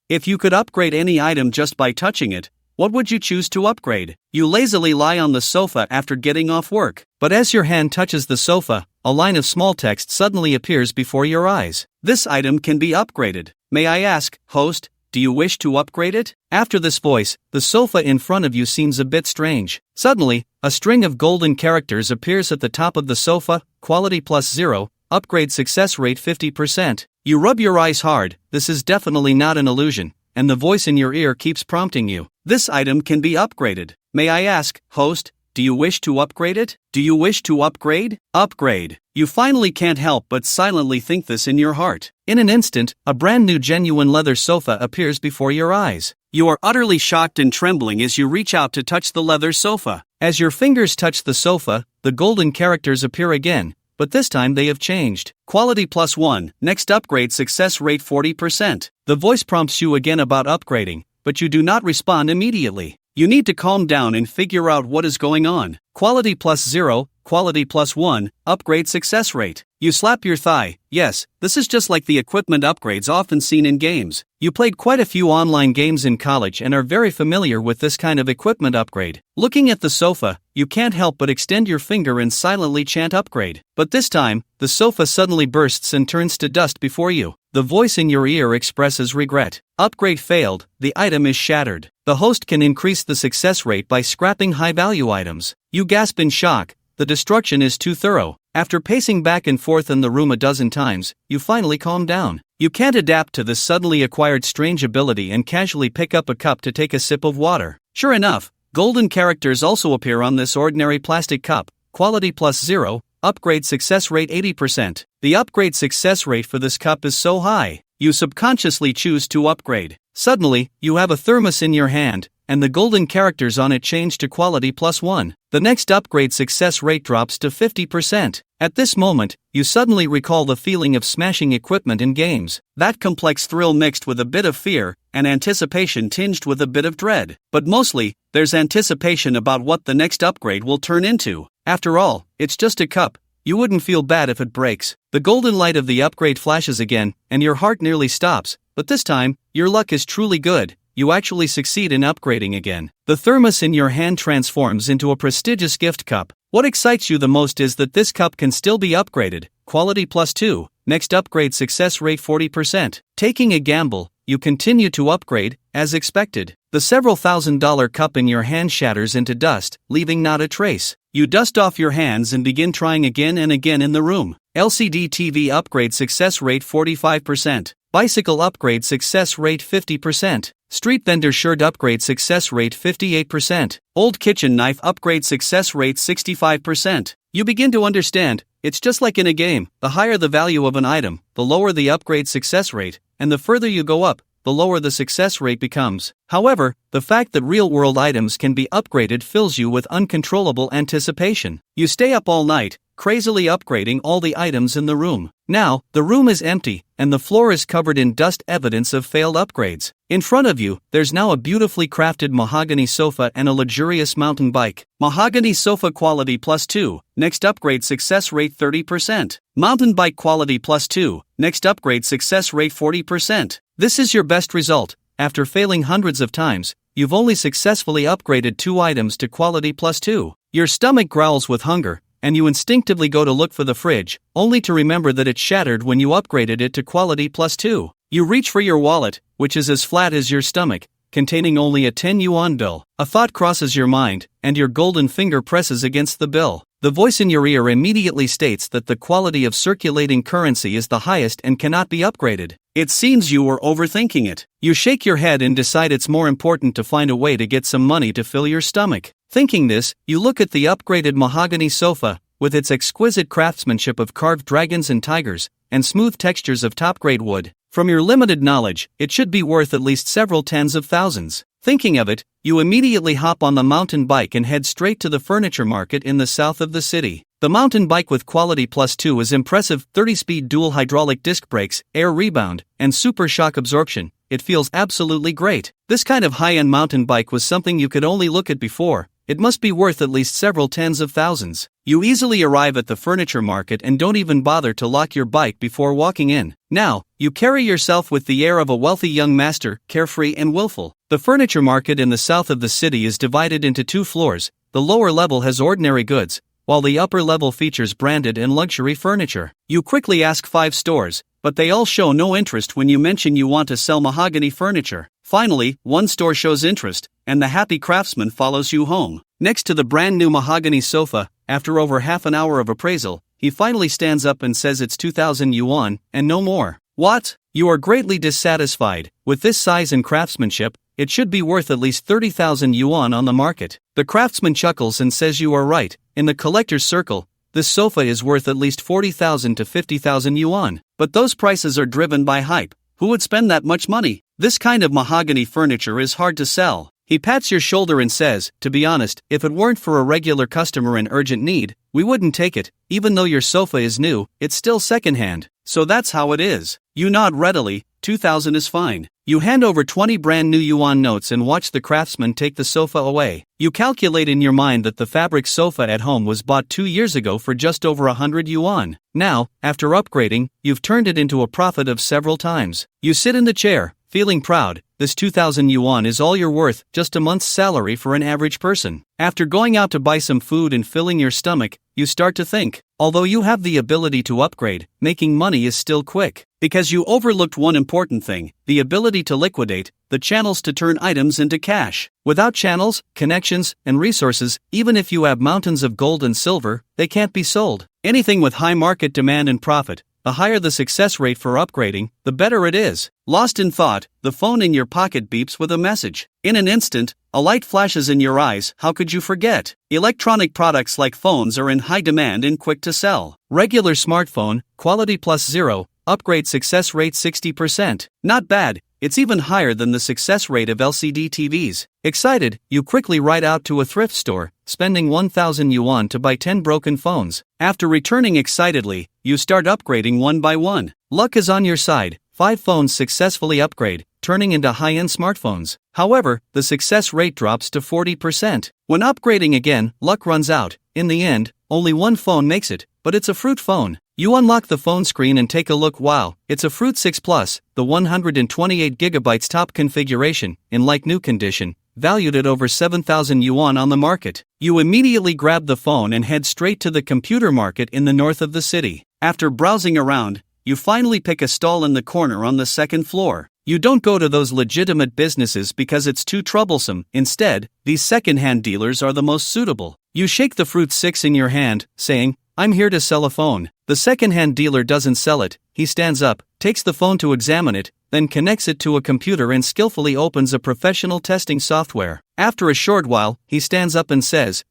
If you could upgrade any item just by touching it, what would you choose to upgrade? You lazily lie on the sofa after getting off work, but as your hand touches the sofa, a line of small text suddenly appears before your eyes. This item can be upgraded. May I ask, host, do you wish to upgrade it? After this voice, the sofa in front of you seems a bit strange. Suddenly, a string of golden characters appears at the top of the sofa, quality +0, upgrade success rate 50%. You rub your eyes hard, this is definitely not an illusion, and the voice in your ear keeps prompting you. This item can be upgraded. May I ask, host, do you wish to upgrade it? Do you wish to upgrade? Upgrade. You finally can't help but silently think this in your heart. In an instant, a brand new genuine leather sofa appears before your eyes. You are utterly shocked and trembling as you reach out to touch the leather sofa. As your fingers touch the sofa, the golden characters appear again, but this time they have changed. Quality +1, next upgrade success rate 40%. The voice prompts you again about upgrading, but you do not respond immediately. You need to calm down and figure out what is going on. Quality +0, quality +1, upgrade success rate. You slap your thigh. Yes, this is just like the equipment upgrades often seen in games. You played quite a few online games in college and are very familiar with this kind of equipment upgrade. Looking at the sofa, you can't help but extend your finger and silently chant upgrade. But this time, the sofa suddenly bursts and turns to dust before you. The voice in your ear expresses regret. Upgrade failed, the item is shattered. The host can increase the success rate by scrapping high-value items. You gasp in shock, the destruction is too thorough. After pacing back and forth in the room a dozen times, you finally calm down. You can't adapt to this suddenly acquired strange ability and casually pick up a cup to take a sip of water. Sure enough, golden characters also appear on this ordinary plastic cup. Quality +0, upgrade success rate 80%. The upgrade success rate for this cup is so high, you subconsciously choose to upgrade. Suddenly, you have a thermos in your hand, and the golden characters on it change to quality +1. The next upgrade success rate drops to 50%. At this moment, you suddenly recall the feeling of smashing equipment in games. That complex thrill mixed with a bit of fear, and anticipation tinged with a bit of dread. But mostly, there's anticipation about what the next upgrade will turn into. After all, it's just a cup. You wouldn't feel bad if it breaks. The golden light of the upgrade flashes again, and your heart nearly stops. But this time, your luck is truly good. You actually succeed in upgrading again. The thermos in your hand transforms into a prestigious gift cup. What excites you the most is that this cup can still be upgraded. Quality +2, next upgrade success rate 40%. Taking a gamble, you continue to upgrade, as expected. The several $1,000 cup in your hand shatters into dust, leaving not a trace. You dust off your hands and begin trying again and again in the room. LCD TV upgrade success rate 45%. Bicycle upgrade success rate 50%. Street vendor shirt upgrade success rate 58%. Old kitchen knife upgrade success rate 65%. You begin to understand, it's just like in a game. The higher the value of an item, the lower the upgrade success rate, and the further you go up, the lower the success rate becomes. However, the fact that real-world items can be upgraded fills you with uncontrollable anticipation. You stay up all night, crazily upgrading all the items in the room. Now, the room is empty, and the floor is covered in dust, evidence of failed upgrades. In front of you, there's now a beautifully crafted mahogany sofa and a luxurious mountain bike. Mahogany sofa quality +2, next upgrade success rate 30%. Mountain bike quality +2, next upgrade success rate 40%. This is your best result. After failing hundreds of times, you've only successfully upgraded 2 items to quality +2. Your stomach growls with hunger, and you instinctively go to look for the fridge, only to remember that it shattered when you upgraded it to quality +2. You reach for your wallet, which is as flat as your stomach, containing only a 10 yuan bill. A thought crosses your mind, and your golden finger presses against the bill. The voice in your ear immediately states that the quality of circulating currency is the highest and cannot be upgraded. It seems you were overthinking it. You shake your head and decide it's more important to find a way to get some money to fill your stomach. Thinking this, you look at the upgraded mahogany sofa, with its exquisite craftsmanship of carved dragons and tigers, and smooth textures of top-grade wood. From your limited knowledge, it should be worth at least several tens of thousands. Thinking of it, you immediately hop on the mountain bike and head straight to the furniture market in the south of the city. The mountain bike with quality +2 is impressive: 30-speed dual hydraulic disc brakes, air rebound, and super shock absorption. It feels absolutely great. This kind of high-end mountain bike was something you could only look at before. It must be worth at least several tens of thousands. You easily arrive at the furniture market and don't even bother to lock your bike before walking in. Now, you carry yourself with the air of a wealthy young master, carefree and willful. The furniture market in the south of the city is divided into 2 floors. The lower level has ordinary goods, while the upper level features branded and luxury furniture. You quickly ask 5 stores, but they all show no interest when you mention you want to sell mahogany furniture. Finally, one store shows interest, and the happy craftsman follows you home. Next to the brand new mahogany sofa, after over half an hour of appraisal, he finally stands up and says it's 2,000 yuan, and no more. What? You are greatly dissatisfied. With this size and craftsmanship, it should be worth at least 30,000 yuan on the market. The craftsman chuckles and says you are right. In the collector's circle, this sofa is worth at least 40,000 to 50,000 yuan. But those prices are driven by hype. Who would spend that much money? This kind of mahogany furniture is hard to sell. He pats your shoulder and says, to be honest, if it weren't for a regular customer in urgent need, we wouldn't take it. Even though your sofa is new, it's still secondhand. So that's how it is. You nod readily. 2,000 is fine. You hand over 20 brand new yuan notes and watch the craftsman take the sofa away. You calculate in your mind that the fabric sofa at home was bought 2 years ago for just over 100 yuan. Now, after upgrading, you've turned it into a profit of several times. You sit in the chair, feeling proud. This 2,000 yuan is all you're worth, just a month's salary for an average person. After going out to buy some food and filling your stomach, you start to think. Although you have the ability to upgrade, making money is still quick. Because you overlooked one important thing, the ability to liquidate, the channels to turn items into cash. Without channels, connections, and resources, even if you have mountains of gold and silver, they can't be sold. Anything with high market demand and profit, the higher the success rate for upgrading, the better it is. Lost in thought, the phone in your pocket beeps with a message. In an instant, a light flashes in your eyes. How could you forget? Electronic products like phones are in high demand and quick to sell. Regular smartphone, quality +0, upgrade success rate 60%. Not bad. It's even higher than the success rate of LCD TVs. Excited, you quickly ride out to a thrift store, spending 1,000 yuan to buy 10 broken phones. After returning excitedly, you start upgrading one by one. Luck is on your side. 5 phones successfully upgrade, turning into high-end smartphones. However, the success rate drops to 40%. When upgrading again, luck runs out. In the end, only one phone makes it, but it's a Fruit phone. You unlock the phone screen and take a look. Wow, it's a Fruit 6 Plus, the 128GB top configuration, in like-new condition, valued at over 7,000 yuan on the market. You immediately grab the phone and head straight to the computer market in the north of the city. After browsing around, you finally pick a stall in the corner on the second floor. You don't go to those legitimate businesses because it's too troublesome. Instead, these second-hand dealers are the most suitable. You shake the Fruit 6 in your hand, saying, "I'm here to sell a phone." The second-hand dealer doesn't sell it. He stands up, takes the phone to examine it, then connects it to a computer and skillfully opens a professional testing software. After a short while, he stands up and says,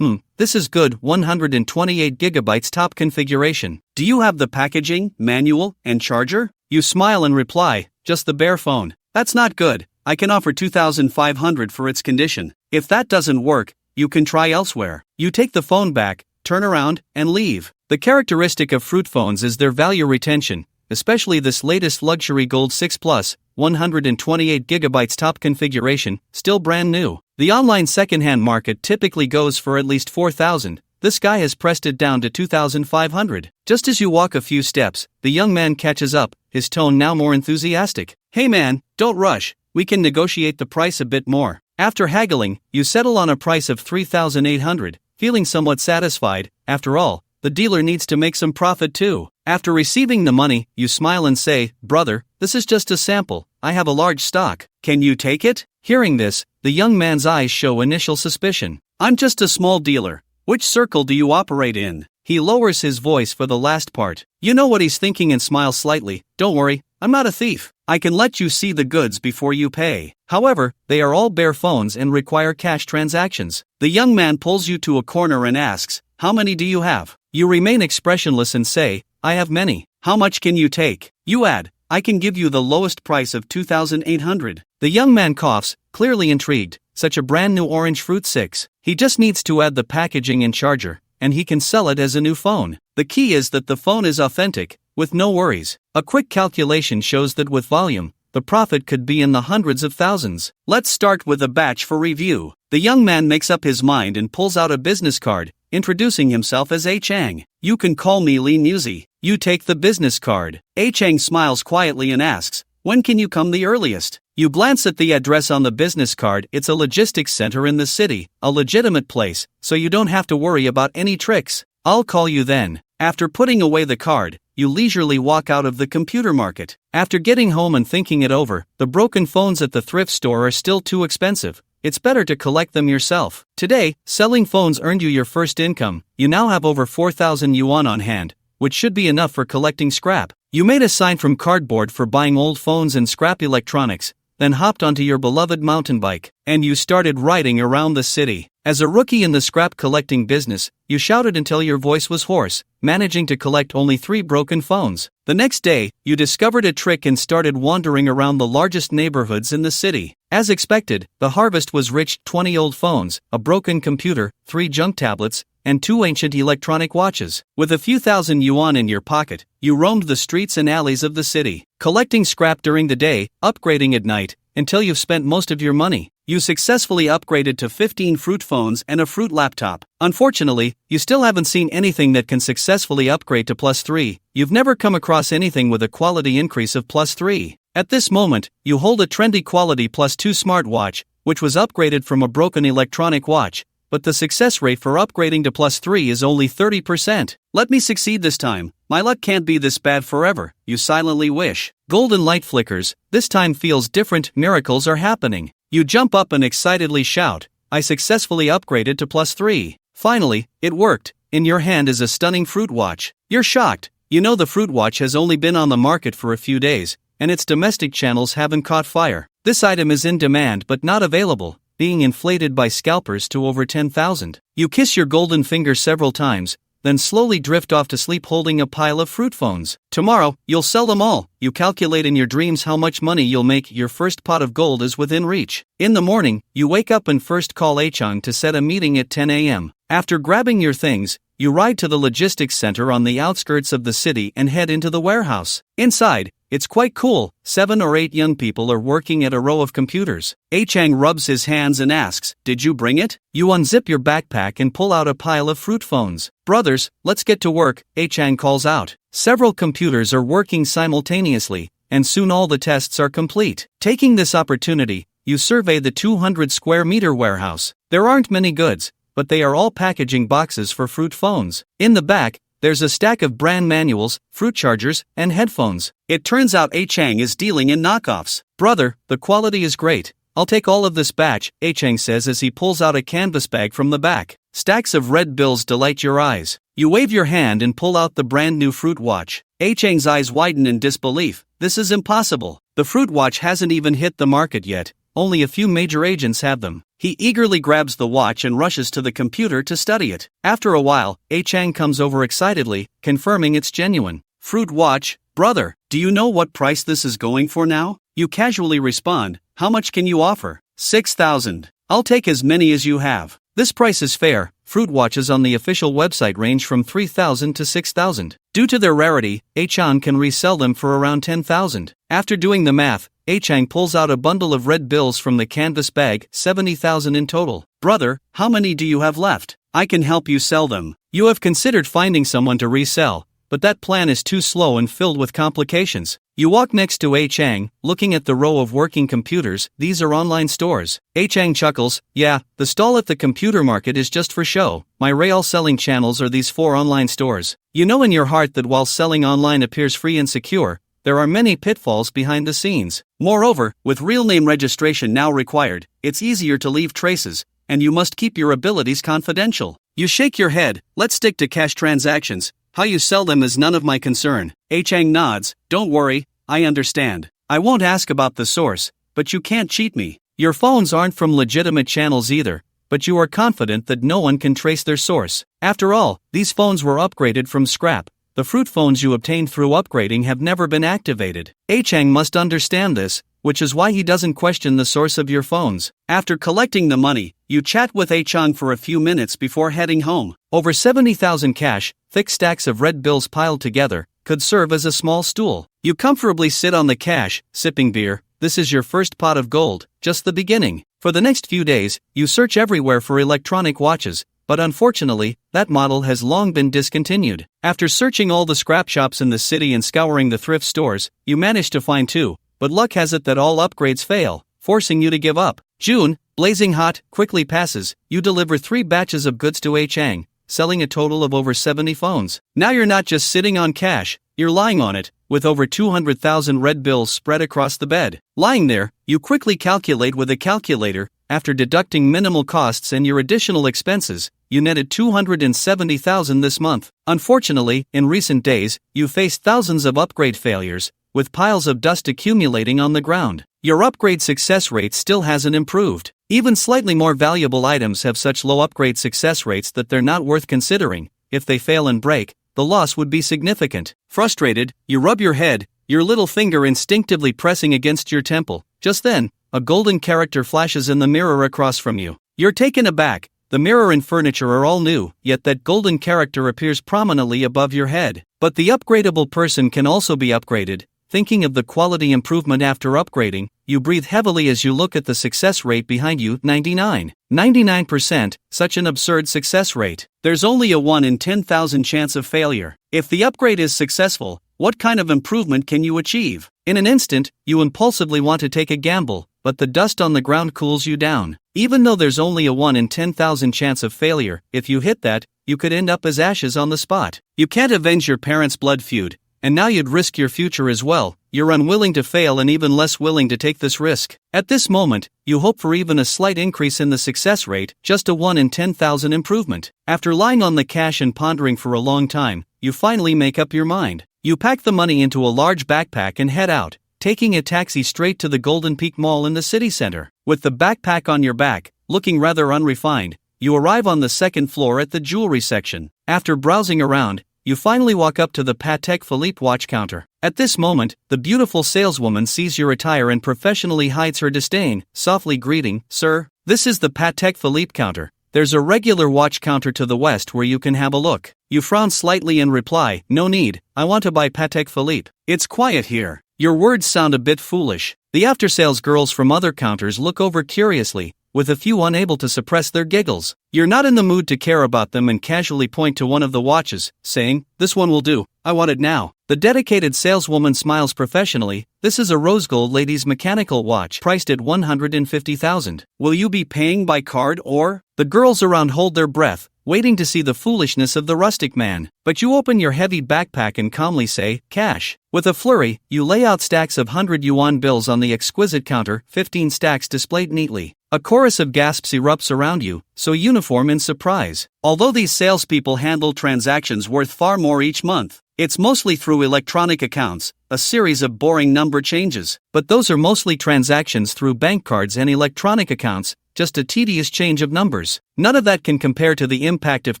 this is good, 128GB top configuration. Do you have the packaging, manual, and charger? You smile and reply, just the bare phone. That's not good. I can offer 2,500 for its condition. If that doesn't work, you can try elsewhere. You take the phone back, turn around, and leave. The characteristic of Fruit phones is their value retention, especially this latest luxury Gold 6 Plus, 128GB top configuration, still brand new. The online secondhand market typically goes for at least 4,000. This guy has pressed it down to 2,500. Just as you walk a few steps, the young man catches up, his tone now more enthusiastic. Hey man, don't rush, we can negotiate the price a bit more. After haggling, you settle on a price of 3,800, feeling somewhat satisfied. After all, the dealer needs to make some profit too. After receiving the money, you smile and say, "Brother, this is just a sample. I have a large stock. Can you take it?" Hearing this, the young man's eyes show initial suspicion. "I'm just a small dealer. Which circle do you operate in?" He lowers his voice for the last part. You know what he's thinking and smiles slightly. "Don't worry, I'm not a thief. I can let you see the goods before you pay." However, they are all bare phones and require cash transactions. The young man pulls you to a corner and asks, "How many do you have?" You remain expressionless and say, "I have many." "How much can you take?" You add, "I can give you the lowest price of 2,800. The young man coughs, clearly intrigued. Such a brand new orange Fruit 6. He just needs to add the packaging and charger, and he can sell it as a new phone. The key is that the phone is authentic, with no worries. A quick calculation shows that with volume, the profit could be in the hundreds of thousands. Let's start with a batch for review. The young man makes up his mind and pulls out a business card. introducing himself as A Chang. You can call me Lee Musi. You take the business card. A Chang smiles quietly and asks, when can you come the earliest? You glance at the address on the business card. It's a logistics center in the city, a legitimate place, so you don't have to worry about any tricks. I'll call you then. After putting away the card, you leisurely walk out of the computer market. After getting home and thinking it over, the broken phones at the thrift store are still too expensive. It's better to collect them yourself. Today, selling phones earned you your first income. You now have over 4,000 yuan on hand, which should be enough for collecting scrap. You made a sign from cardboard for buying old phones and scrap electronics, then hopped onto your beloved mountain bike, and you started riding around the city. As a rookie in the scrap collecting business, you shouted until your voice was hoarse, managing to collect only 3 broken phones. The next day, you discovered a trick and started wandering around the largest neighborhoods in the city. As expected, the harvest was rich: 20 old phones, a broken computer, 3 junk tablets, and 2 ancient electronic watches. With a few thousand yuan in your pocket, you roamed the streets and alleys of the city, collecting scrap during the day, upgrading at night, until you've spent most of your money. You successfully upgraded to 15 fruit phones and a fruit laptop. Unfortunately, you still haven't seen anything that can successfully upgrade to +3. You've never come across anything with a quality increase of +3. At this moment, you hold a trendy quality +2 smartwatch, which was upgraded from a broken electronic watch, but the success rate for upgrading to +3 is only 30%. Let me succeed this time. My luck can't be this bad forever, you silently wish. Golden light flickers. This time feels different. Miracles are happening. You jump up and excitedly shout, I successfully upgraded to +3. Finally, it worked. In your hand is a stunning fruit watch. You're shocked. You know the fruit watch has only been on the market for a few days, and its domestic channels haven't caught fire. This item is in demand but not available, being inflated by scalpers to over 10,000. You kiss your golden finger several times, then slowly drift off to sleep holding a pile of fruit phones. Tomorrow, you'll sell them all. You calculate in your dreams how much money you'll make. Your first pot of gold is within reach. In the morning, you wake up and first call Achang to set a meeting at 10 a.m. After grabbing your things, you ride to the logistics center on the outskirts of the city and head into the warehouse. Inside, it's quite cool. 7 or 8 young people are working at a row of computers. Achang rubs his hands and asks, did you bring it? You unzip your backpack and pull out a pile of fruit phones. Brothers, let's get to work, Achang calls out. Several computers are working simultaneously, and soon all the tests are complete. Taking this opportunity, you survey the 200 square meter warehouse. There aren't many goods, but they are all packaging boxes for fruit phones. In the back, there's a stack of brand manuals, fruit chargers, and headphones. It turns out Achang is dealing in knockoffs. Brother, the quality is great. I'll take all of this batch, Achang says as he pulls out a canvas bag from the back. Stacks of red bills delight your eyes. You wave your hand and pull out the brand new fruit watch. Achang's eyes widen in disbelief. This is impossible. The fruit watch hasn't even hit the market yet. Only a few major agents have them. He eagerly grabs the watch and rushes to the computer to study it. After a while, Achang comes over excitedly, confirming it's genuine. Fruit watch, brother, do you know what price this is going for now? You casually respond, how much can you offer? 6,000. I'll take as many as you have. This price is fair. Fruit watches on the official website range from 3,000 to 6,000. Due to their rarity, Achang can resell them for around 10,000. After doing the math, Achang pulls out a bundle of red bills from the canvas bag, 70,000 in total. Brother, how many do you have left? I can help you sell them. You have considered finding someone to resell, but that plan is too slow and filled with complications. You walk next to Achang, looking at the row of working computers. These are online stores. Achang chuckles, yeah, the stall at the computer market is just for show. My real selling channels are these 4 online stores. You know in your heart that while selling online appears free and secure, there are many pitfalls behind the scenes. Moreover, with real name registration now required, it's easier to leave traces, and you must keep your abilities confidential. You shake your head, let's stick to cash transactions. How you sell them is none of my concern. Achang nods, don't worry, I understand. I won't ask about the source, but you can't cheat me. Your phones aren't from legitimate channels either, but you are confident that no one can trace their source. After all, these phones were upgraded from scrap. The fruit phones you obtained through upgrading have never been activated. Achang must understand this, which is why he doesn't question the source of your phones. After collecting the money, you chat with Achang for a few minutes before heading home. Over 70,000 cash, thick stacks of red bills piled together, could serve as a small stool. You comfortably sit on the cash, sipping beer. This is your first pot of gold, just the beginning. For the next few days, you search everywhere for electronic watches, but unfortunately, that model has long been discontinued. After searching all the scrap shops in the city and scouring the thrift stores, you manage to find two, but luck has it that all upgrades fail, forcing you to give up. June, blazing hot, quickly passes. You deliver 3 batches of goods to Chang, selling a total of over 70 phones. Now you're not just sitting on cash, you're lying on it, with over 200,000 red bills spread across the bed. Lying there, you quickly calculate with a calculator. After deducting minimal costs and your additional expenses, you netted 270,000 this month. Unfortunately, in recent days, you faced thousands of upgrade failures, with piles of dust accumulating on the ground. Your upgrade success rate still hasn't improved. Even slightly more valuable items have such low upgrade success rates that they're not worth considering. If they fail and break, the loss would be significant. Frustrated, you rub your head, your little finger instinctively pressing against your temple. Just then, a golden character flashes in the mirror across from you. You're taken aback. The mirror and furniture are all new, yet that golden character appears prominently above your head. But the upgradable person can also be upgraded. Thinking of the quality improvement after upgrading, you breathe heavily as you look at the success rate behind you. 99%, such an absurd success rate. There's only a 1 in 10,000 chance of failure. If the upgrade is successful, what kind of improvement can you achieve? In an instant, you impulsively want to take a gamble, but the dust on the ground cools you down. Even though there's only a 1 in 10,000 chance of failure, if you hit that, you could end up as ashes on the spot. You can't avenge your parents' blood feud, and now you'd risk your future as well. You're unwilling to fail and even less willing to take this risk. At this moment, you hope for even a slight increase in the success rate, just a 1 in 10,000 improvement. After lying on the cash and pondering for a long time, you finally make up your mind. You pack the money into a large backpack and head out, taking a taxi straight to the Golden Peak Mall in the city center. With the backpack on your back, looking rather unrefined, you arrive on the second floor at the jewelry section. After browsing around, you finally walk up to the Patek Philippe watch counter. At this moment, the beautiful saleswoman sees your attire and professionally hides her disdain, softly greeting, "Sir, this is the Patek Philippe counter. There's a regular watch counter to the west where you can have a look." You frown slightly and reply, "No need, I want to buy Patek Philippe. It's quiet here." Your words sound a bit foolish. The after-sales girls from other counters look over curiously, with a few unable to suppress their giggles. You're not in the mood to care about them and casually point to one of the watches, saying, "This one will do, I want it now." The dedicated saleswoman smiles professionally. "This is a rose gold ladies' mechanical watch priced at 150,000. Will you be paying by card or?" The girls around hold their breath, waiting to see the foolishness of the rustic man. But you open your heavy backpack and calmly say, "Cash." With a flurry, you lay out stacks of 100 yuan bills on the exquisite counter, 15 stacks displayed neatly. A chorus of gasps erupts around you, so uniform in surprise. Although these salespeople handle transactions worth far more each month, it's mostly through electronic accounts, a series of boring number changes. But those are mostly transactions through bank cards and electronic accounts, just a tedious change of numbers. None of that can compare to the impact of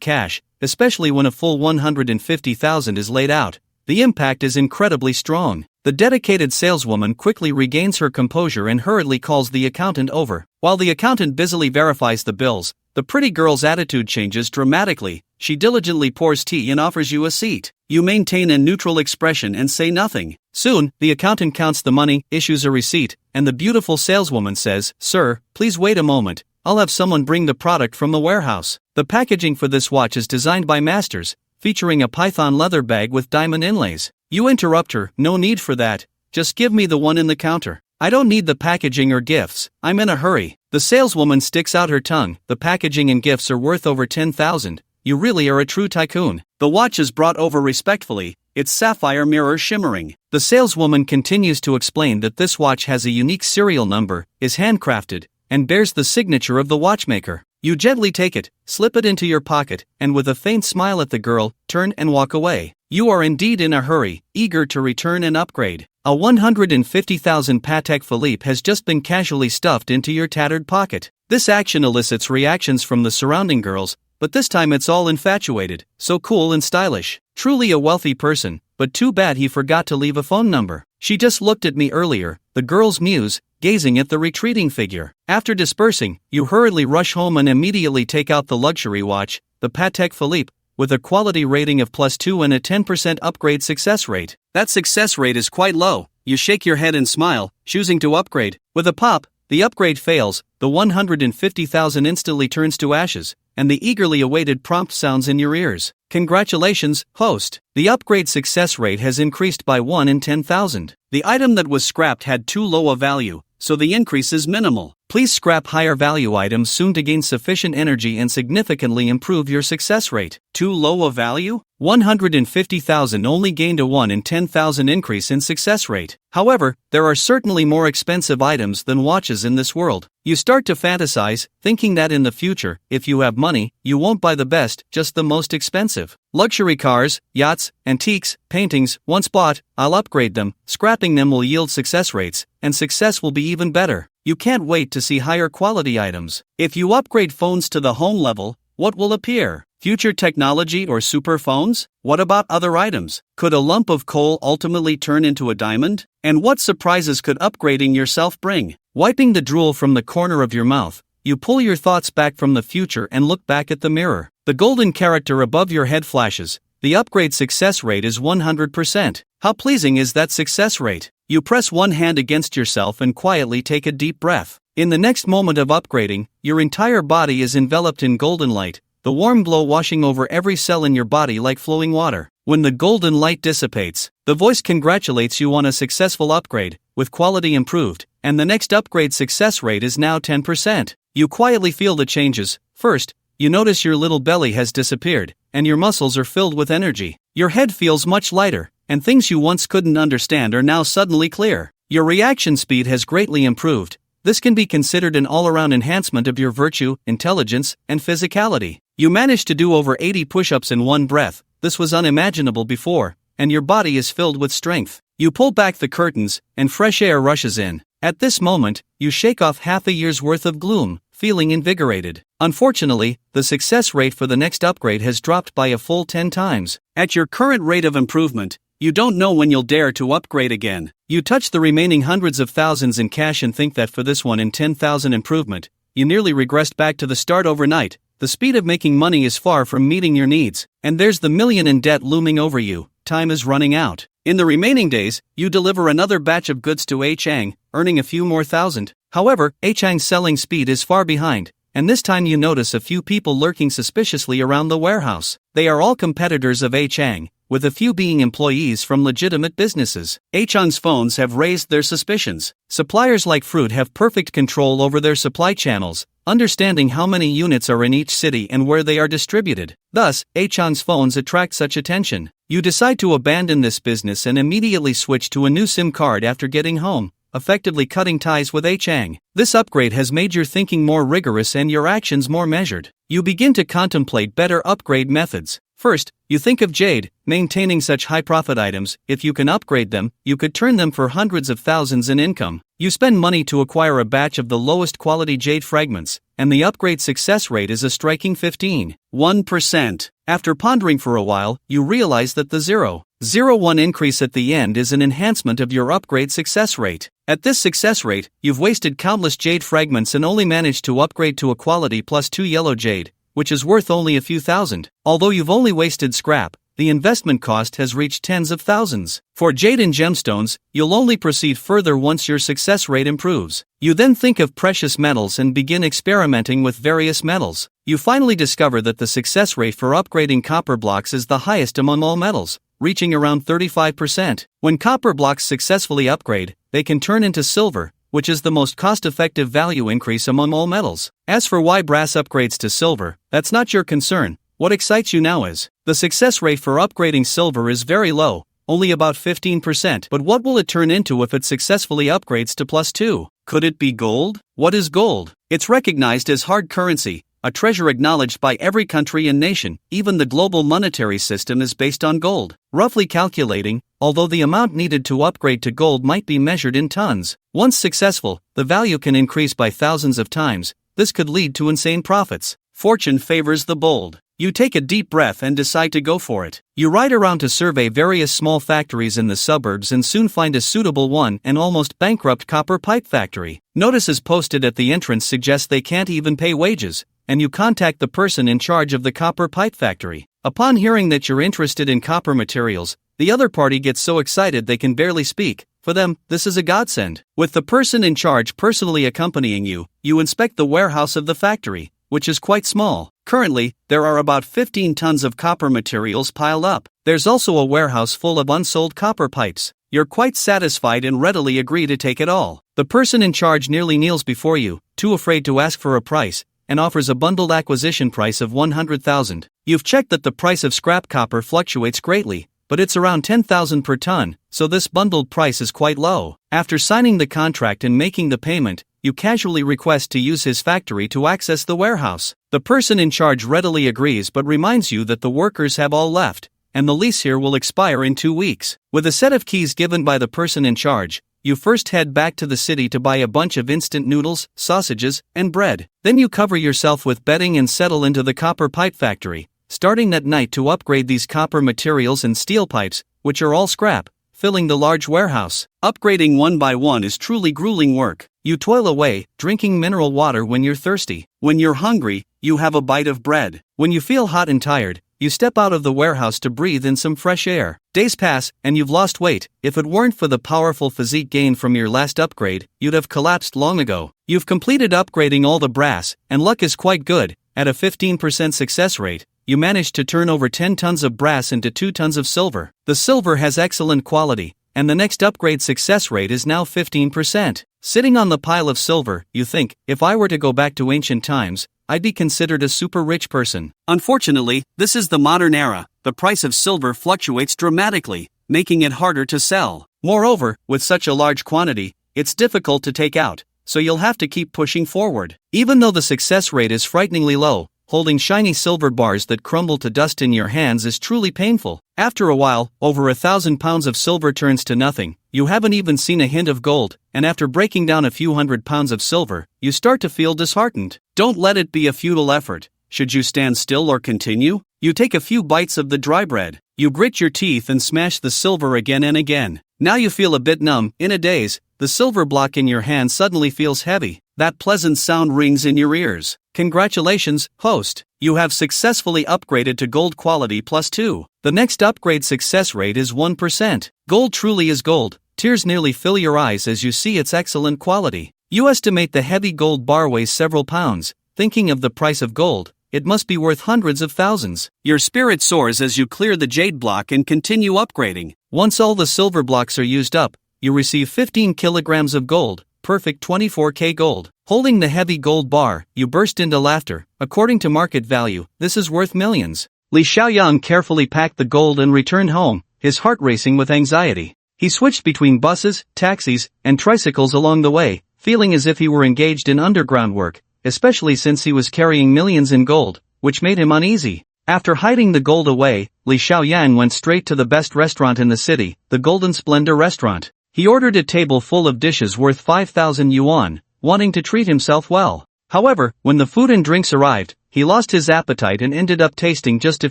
cash, especially when a full 150,000 is laid out. The impact is incredibly strong. The dedicated saleswoman quickly regains her composure and hurriedly calls the accountant over. While the accountant busily verifies the bills, the pretty girl's attitude changes dramatically. She diligently pours tea and offers you a seat. You maintain a neutral expression and say nothing. Soon, the accountant counts the money, issues a receipt, and the beautiful saleswoman says, "Sir, please wait a moment. I'll have someone bring the product from the warehouse." The packaging for this watch is designed by masters, featuring a python leather bag with diamond inlays. You interrupt her, "No need for that. Just give me the one in the counter. I don't need the packaging or gifts. I'm in a hurry." The saleswoman sticks out her tongue. "The packaging and gifts are worth over 10,000. You really are a true tycoon." The watch is brought over respectfully, its sapphire mirror shimmering. The saleswoman continues to explain that this watch has a unique serial number, is handcrafted, and bears the signature of the watchmaker. You gently take it, slip it into your pocket, and with a faint smile at the girl, turn and walk away. You are indeed in a hurry, eager to return and upgrade. A 150,000 Patek Philippe has just been casually stuffed into your tattered pocket. This action elicits reactions from the surrounding girls, but this time it's all infatuated, so cool and stylish. Truly a wealthy person, but too bad he forgot to leave a phone number. "She just looked at me earlier," the girls muse, gazing at the retreating figure. After dispersing, you hurriedly rush home and immediately take out the luxury watch, the Patek Philippe, with a quality rating of +2 and a 10% upgrade success rate. That success rate is quite low. You shake your head and smile, choosing to upgrade. With a pop, the upgrade fails, the 150,000 instantly turns to ashes, and the eagerly awaited prompt sounds in your ears. Congratulations, host! The upgrade success rate has increased by 1 in 10,000. The item that was scrapped had too low a value, so the increase is minimal. Please scrap higher value items soon to gain sufficient energy and significantly improve your success rate. Too low a value? 150,000 only gained a 1 in 10,000 increase in success rate. However, there are certainly more expensive items than watches in this world. You start to fantasize, thinking that in the future, if you have money, you won't buy the best, just the most expensive. Luxury cars, yachts, antiques, paintings, once bought, I'll upgrade them. Scrapping them will yield success rates, and success will be even better. You can't wait to see higher quality items. If you upgrade phones to the home level, what will appear? Future technology or super phones? What about other items? Could a lump of coal ultimately turn into a diamond? And what surprises could upgrading yourself bring? Wiping the drool from the corner of your mouth, you pull your thoughts back from the future and look back at the mirror. The golden character above your head flashes. The upgrade success rate is 100%. How pleasing is that success rate? You press one hand against yourself and quietly take a deep breath. In the next moment of upgrading, your entire body is enveloped in golden light, the warm glow washing over every cell in your body like flowing water. When the golden light dissipates, the voice congratulates you on a successful upgrade, with quality improved, and the next upgrade success rate is now 10%. You quietly feel the changes. First, you notice your little belly has disappeared, and your muscles are filled with energy. Your head feels much lighter, and things you once couldn't understand are now suddenly clear. Your reaction speed has greatly improved. This can be considered an all-around enhancement of your virtue, intelligence, and physicality. You managed to do over 80 push-ups in one breath. This was unimaginable before, and your body is filled with strength. You pull back the curtains, and fresh air rushes in. At this moment, you shake off half a year's worth of gloom, feeling invigorated. Unfortunately, the success rate for the next upgrade has dropped by a full 10 times. At your current rate of improvement, you don't know when you'll dare to upgrade again. You touch the remaining hundreds of thousands in cash and think that for this 1 in 10,000 improvement, you nearly regressed back to the start overnight. The speed of making money is far from meeting your needs, and there's the million in debt looming over you. Time is running out. In the remaining days, you deliver another batch of goods to A Chang, earning a few more thousand. However, A Chang's selling speed is far behind, and this time you notice a few people lurking suspiciously around the warehouse. They are all competitors of A Chang, with a few being employees from legitimate businesses. A Chang's phones have raised their suspicions. Suppliers like Fruit have perfect control over their supply channels, understanding how many units are in each city and where they are distributed. Thus, A Chang's phones attract such attention. You decide to abandon this business and immediately switch to a new SIM card after getting home, effectively cutting ties with A Chang. This upgrade has made your thinking more rigorous and your actions more measured. You begin to contemplate better upgrade methods. First, you think of jade. Maintaining such high-profit items, if you can upgrade them, you could turn them for hundreds of thousands in income. You spend money to acquire a batch of the lowest quality jade fragments, and the upgrade success rate is a striking 15.1%. After pondering for a while, you realize that the 0.01 increase at the end is an enhancement of your upgrade success rate. At this success rate, you've wasted countless jade fragments and only managed to upgrade to a quality +2 yellow jade, which is worth only a few thousand. Although you've only wasted scrap, the investment cost has reached tens of thousands. For jade and gemstones, you'll only proceed further once your success rate improves. You then think of precious metals and begin experimenting with various metals. You finally discover that the success rate for upgrading copper blocks is the highest among all metals, reaching around 35%. When copper blocks successfully upgrade, they can turn into silver, which is the most cost-effective value increase among all metals. As for why brass upgrades to silver, that's not your concern. What excites you now is, the success rate for upgrading silver is very low, only about 15%. But what will it turn into if it successfully upgrades to +2? Could it be gold? What is gold? It's recognized as hard currency, a treasure acknowledged by every country and nation. Even the global monetary system is based on gold. Roughly calculating, although the amount needed to upgrade to gold might be measured in tons, once successful, the value can increase by thousands of times. This could lead to insane profits. Fortune favors the bold. You take a deep breath and decide to go for it. You ride around to survey various small factories in the suburbs and soon find a suitable one, an almost bankrupt copper pipe factory. Notices posted at the entrance suggest they can't even pay wages, and you contact the person in charge of the copper pipe factory. Upon hearing that you're interested in copper materials, the other party gets so excited they can barely speak. For them, this is a godsend. With the person in charge personally accompanying you, you inspect the warehouse of the factory, which is quite small. Currently, there are about 15 tons of copper materials piled up. There's also a warehouse full of unsold copper pipes. You're quite satisfied and readily agree to take it all. The person in charge nearly kneels before you, too afraid to ask for a price, and offers a bundled acquisition price of 100,000. You've checked that the price of scrap copper fluctuates greatly, but it's around 10,000 per ton, so this bundled price is quite low. After signing the contract and making the payment, you casually request to use his factory to access the warehouse. The person in charge readily agrees but reminds you that the workers have all left, and the lease here will expire in 2 weeks. With a set of keys given by the person in charge, you first head back to the city to buy a bunch of instant noodles, sausages, and bread. Then you cover yourself with bedding and settle into the copper pipe factory, starting that night to upgrade these copper materials and steel pipes, which are all scrap, filling the large warehouse. Upgrading one by one is truly grueling work. You toil away, drinking mineral water when you're thirsty. When you're hungry, you have a bite of bread. When you feel hot and tired, you step out of the warehouse to breathe in some fresh air. Days pass, and you've lost weight. If it weren't for the powerful physique gained from your last upgrade, you'd have collapsed long ago. You've completed upgrading all the brass, and luck is quite good. At a 15% success rate, you managed to turn over 10 tons of brass into 2 tons of silver. The silver has excellent quality, and the next upgrade success rate is now 15%. Sitting on the pile of silver, you think, if I were to go back to ancient times, I'd be considered a super rich person. Unfortunately, this is the modern era. The price of silver fluctuates dramatically, making it harder to sell. Moreover, with such a large quantity, it's difficult to take out, so you'll have to keep pushing forward. Even though the success rate is frighteningly low, holding shiny silver bars that crumble to dust in your hands is truly painful. After a while, over 1,000 pounds of silver turns to nothing. You haven't even seen a hint of gold, and after breaking down a few hundred pounds of silver, you start to feel disheartened. Don't let it be a futile effort. Should you stand still or continue? You take a few bites of the dry bread. You grit your teeth and smash the silver again and again. Now you feel a bit numb. In a daze, the silver block in your hand suddenly feels heavy. That pleasant sound rings in your ears. Congratulations, host. You have successfully upgraded to gold quality +2. The next upgrade success rate is 1%. Gold truly is gold. Tears nearly fill your eyes as you see its excellent quality. You estimate the heavy gold bar weighs several pounds. Thinking of the price of gold, it must be worth hundreds of thousands. Your spirit soars as you clear the jade block and continue upgrading. Once all the silver blocks are used up, you receive 15 kilograms of gold, perfect 24K gold. Holding the heavy gold bar, you burst into laughter. According to market value, this is worth millions. Li Xiaoyang carefully packed the gold and returned home, his heart racing with anxiety. He switched between buses, taxis, and tricycles along the way, feeling as if he were engaged in underground work, especially since he was carrying millions in gold, which made him uneasy. After hiding the gold away, Li Xiaoyang went straight to the best restaurant in the city, the Golden Splendor restaurant. He ordered a table full of dishes worth 5,000 yuan, wanting to treat himself well. However, when the food and drinks arrived, he lost his appetite and ended up tasting just a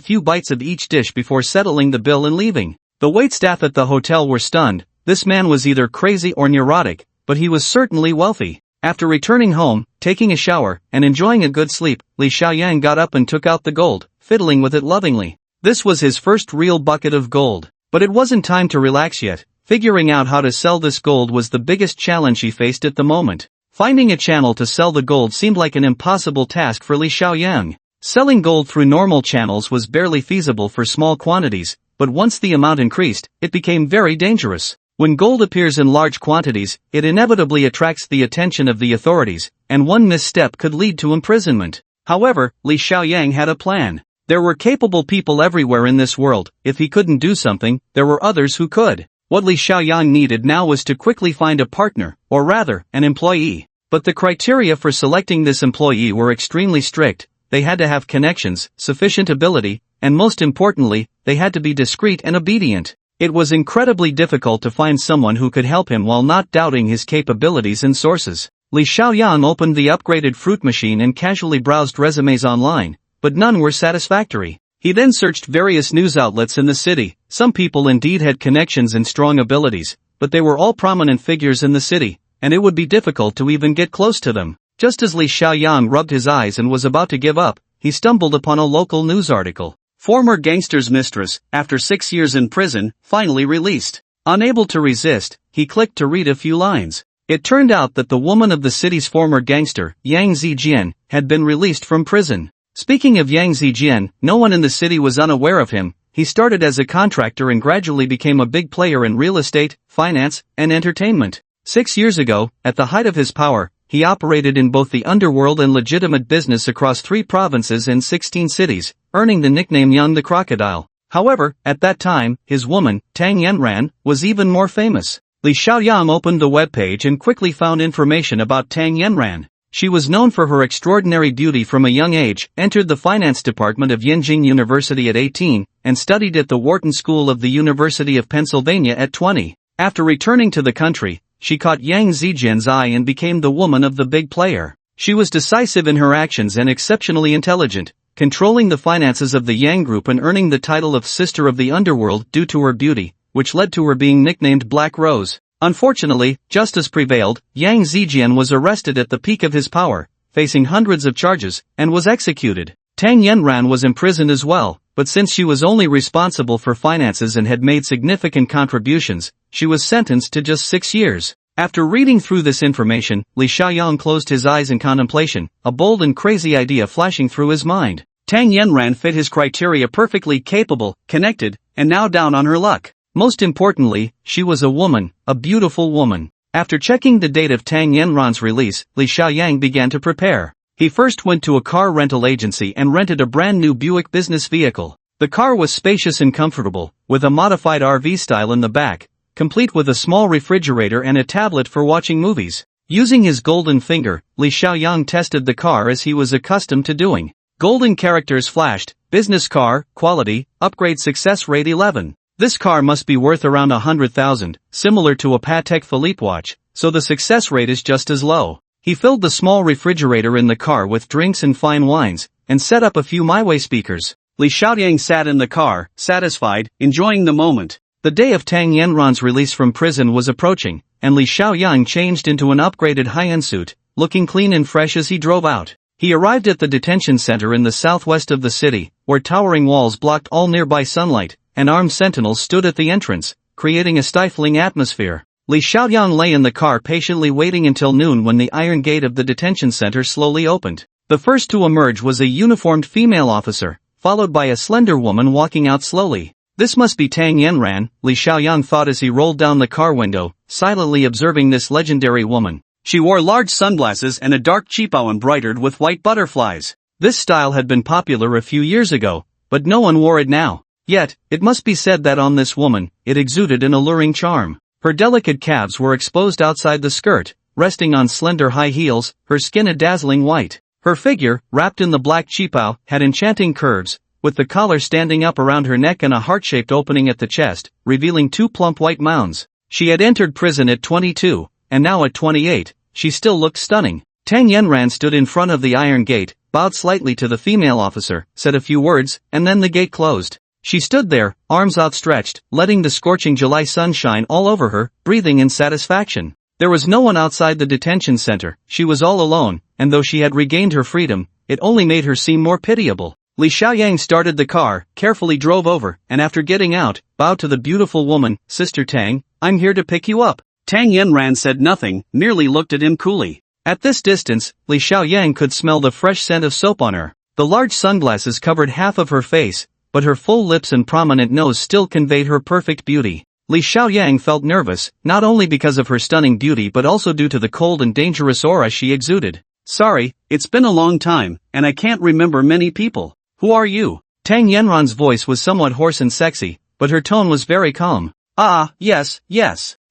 few bites of each dish before settling the bill and leaving. The waitstaff at the hotel were stunned. This man was either crazy or neurotic, but he was certainly wealthy. After returning home, taking a shower, and enjoying a good sleep, Li Xiaoyang got up and took out the gold, fiddling with it lovingly. This was his first real bucket of gold. But it wasn't time to relax yet. Figuring out how to sell this gold was the biggest challenge he faced at the moment. Finding a channel to sell the gold seemed like an impossible task for Li Xiaoyang. Selling gold through normal channels was barely feasible for small quantities, but once the amount increased, it became very dangerous. When gold appears in large quantities, it inevitably attracts the attention of the authorities, and one misstep could lead to imprisonment. However, Li Xiaoyang had a plan. There were capable people everywhere in this world. If he couldn't do something, there were others who could. What Li Xiaoyang needed now was to quickly find a partner, or rather, an employee. But the criteria for selecting this employee were extremely strict. They had to have connections, sufficient ability, and most importantly, they had to be discreet and obedient. It was incredibly difficult to find someone who could help him while not doubting his capabilities and sources. Li Xiaoyang opened the upgraded fruit machine and casually browsed resumes online, but none were satisfactory. He then searched various news outlets in the city. Some people indeed had connections and strong abilities, but they were all prominent figures in the city, and it would be difficult to even get close to them. Just as Li Xiaoyang rubbed his eyes and was about to give up, he stumbled upon a local news article. Former gangster's mistress, after 6 years in prison, finally released. Unable to resist, he clicked to read a few lines. It turned out that the woman of the city's former gangster, Yang Zijian, had been released from prison. Speaking of Yang Zijian, no one in the city was unaware of him. He started as a contractor and gradually became a big player in real estate, finance, and entertainment. 6 years ago, at the height of his power, he operated in both the underworld and legitimate business across 3 provinces and 16 cities, earning the nickname Yang the Crocodile. However, at that time, his woman, Tang Yanran, was even more famous. Li Xiaoyang opened the webpage and quickly found information about Tang Yanran. She was known for her extraordinary beauty from a young age, entered the finance department of Yenjing University at 18, and studied at the Wharton School of the University of Pennsylvania at 20. After returning to the country, she caught Yang Zijian's eye and became the woman of the big player. She was decisive in her actions and exceptionally intelligent, controlling the finances of the Yang Group and earning the title of Sister of the Underworld due to her beauty, which led to her being nicknamed Black Rose. Unfortunately, justice prevailed. Yang Zijian was arrested at the peak of his power, facing hundreds of charges, and was executed. Tang Yanran was imprisoned as well, but since she was only responsible for finances and had made significant contributions, she was sentenced to just 6 years. After reading through this information, Li Xiaoyang closed his eyes in contemplation, a bold and crazy idea flashing through his mind. Tang Yanran fit his criteria perfectly: capable, connected, and now down on her luck. Most importantly, she was a woman, a beautiful woman. After checking the date of Tang Yanran's release, Li Xiaoyang began to prepare. He first went to a car rental agency and rented a brand new Buick business vehicle. The car was spacious and comfortable, with a modified RV style in the back, complete with a small refrigerator and a tablet for watching movies. Using his golden finger, Li Xiaoyang tested the car as he was accustomed to doing. Golden characters flashed: business car, quality, upgrade success rate 11. This car must be worth around 100,000, similar to a Patek Philippe watch, so the success rate is just as low. He filled the small refrigerator in the car with drinks and fine wines, and set up a few MyWay speakers. Li Xiaoyang sat in the car, satisfied, enjoying the moment. The day of Tang Yanran's release from prison was approaching, and Li Xiaoyang changed into an upgraded high-end suit, looking clean and fresh as he drove out. He arrived at the detention center in the southwest of the city, where towering walls blocked all nearby sunlight, and armed sentinels stood at the entrance, creating a stifling atmosphere. Li Xiaoyang lay in the car patiently waiting until noon when the iron gate of the detention center slowly opened. The first to emerge was a uniformed female officer, followed by a slender woman walking out slowly. This must be Tang Yanran, Li Xiaoyang thought as he rolled down the car window, silently observing this legendary woman. She wore large sunglasses and a dark cheapao embroidered with white butterflies. This style had been popular a few years ago, but no one wore it now. Yet, it must be said that on this woman, it exuded an alluring charm. Her delicate calves were exposed outside the skirt, resting on slender high heels, her skin a dazzling white. Her figure, wrapped in the black cheapao, had enchanting curves, with the collar standing up around her neck and a heart-shaped opening at the chest, revealing 2 plump white mounds. She had entered prison at 22, and now at 28, she still looked stunning. Tang Yanran stood in front of the iron gate, bowed slightly to the female officer, said a few words, and then the gate closed. She stood there, arms outstretched, letting the scorching July sun shine all over her, breathing in satisfaction. There was no one outside the detention center. She was all alone, and though she had regained her freedom, it only made her seem more pitiable. Li Xiaoyang started the car, carefully drove over, and after getting out, bowed to the beautiful woman. "Sister Tang, I'm here to pick you up." Tang Yanran said nothing, merely looked at him coolly. At this distance, Li Xiaoyang could smell the fresh scent of soap on her. The large sunglasses covered half of her face, but her full lips and prominent nose still conveyed her perfect beauty. Li Xiaoyang felt nervous, not only because of her stunning beauty but also due to the cold and dangerous aura she exuded. "Sorry, it's been a long time, and I can't remember many people. Who are you?" Tang Yanran's voice was somewhat hoarse and sexy, but her tone was very calm. "Ah, yes.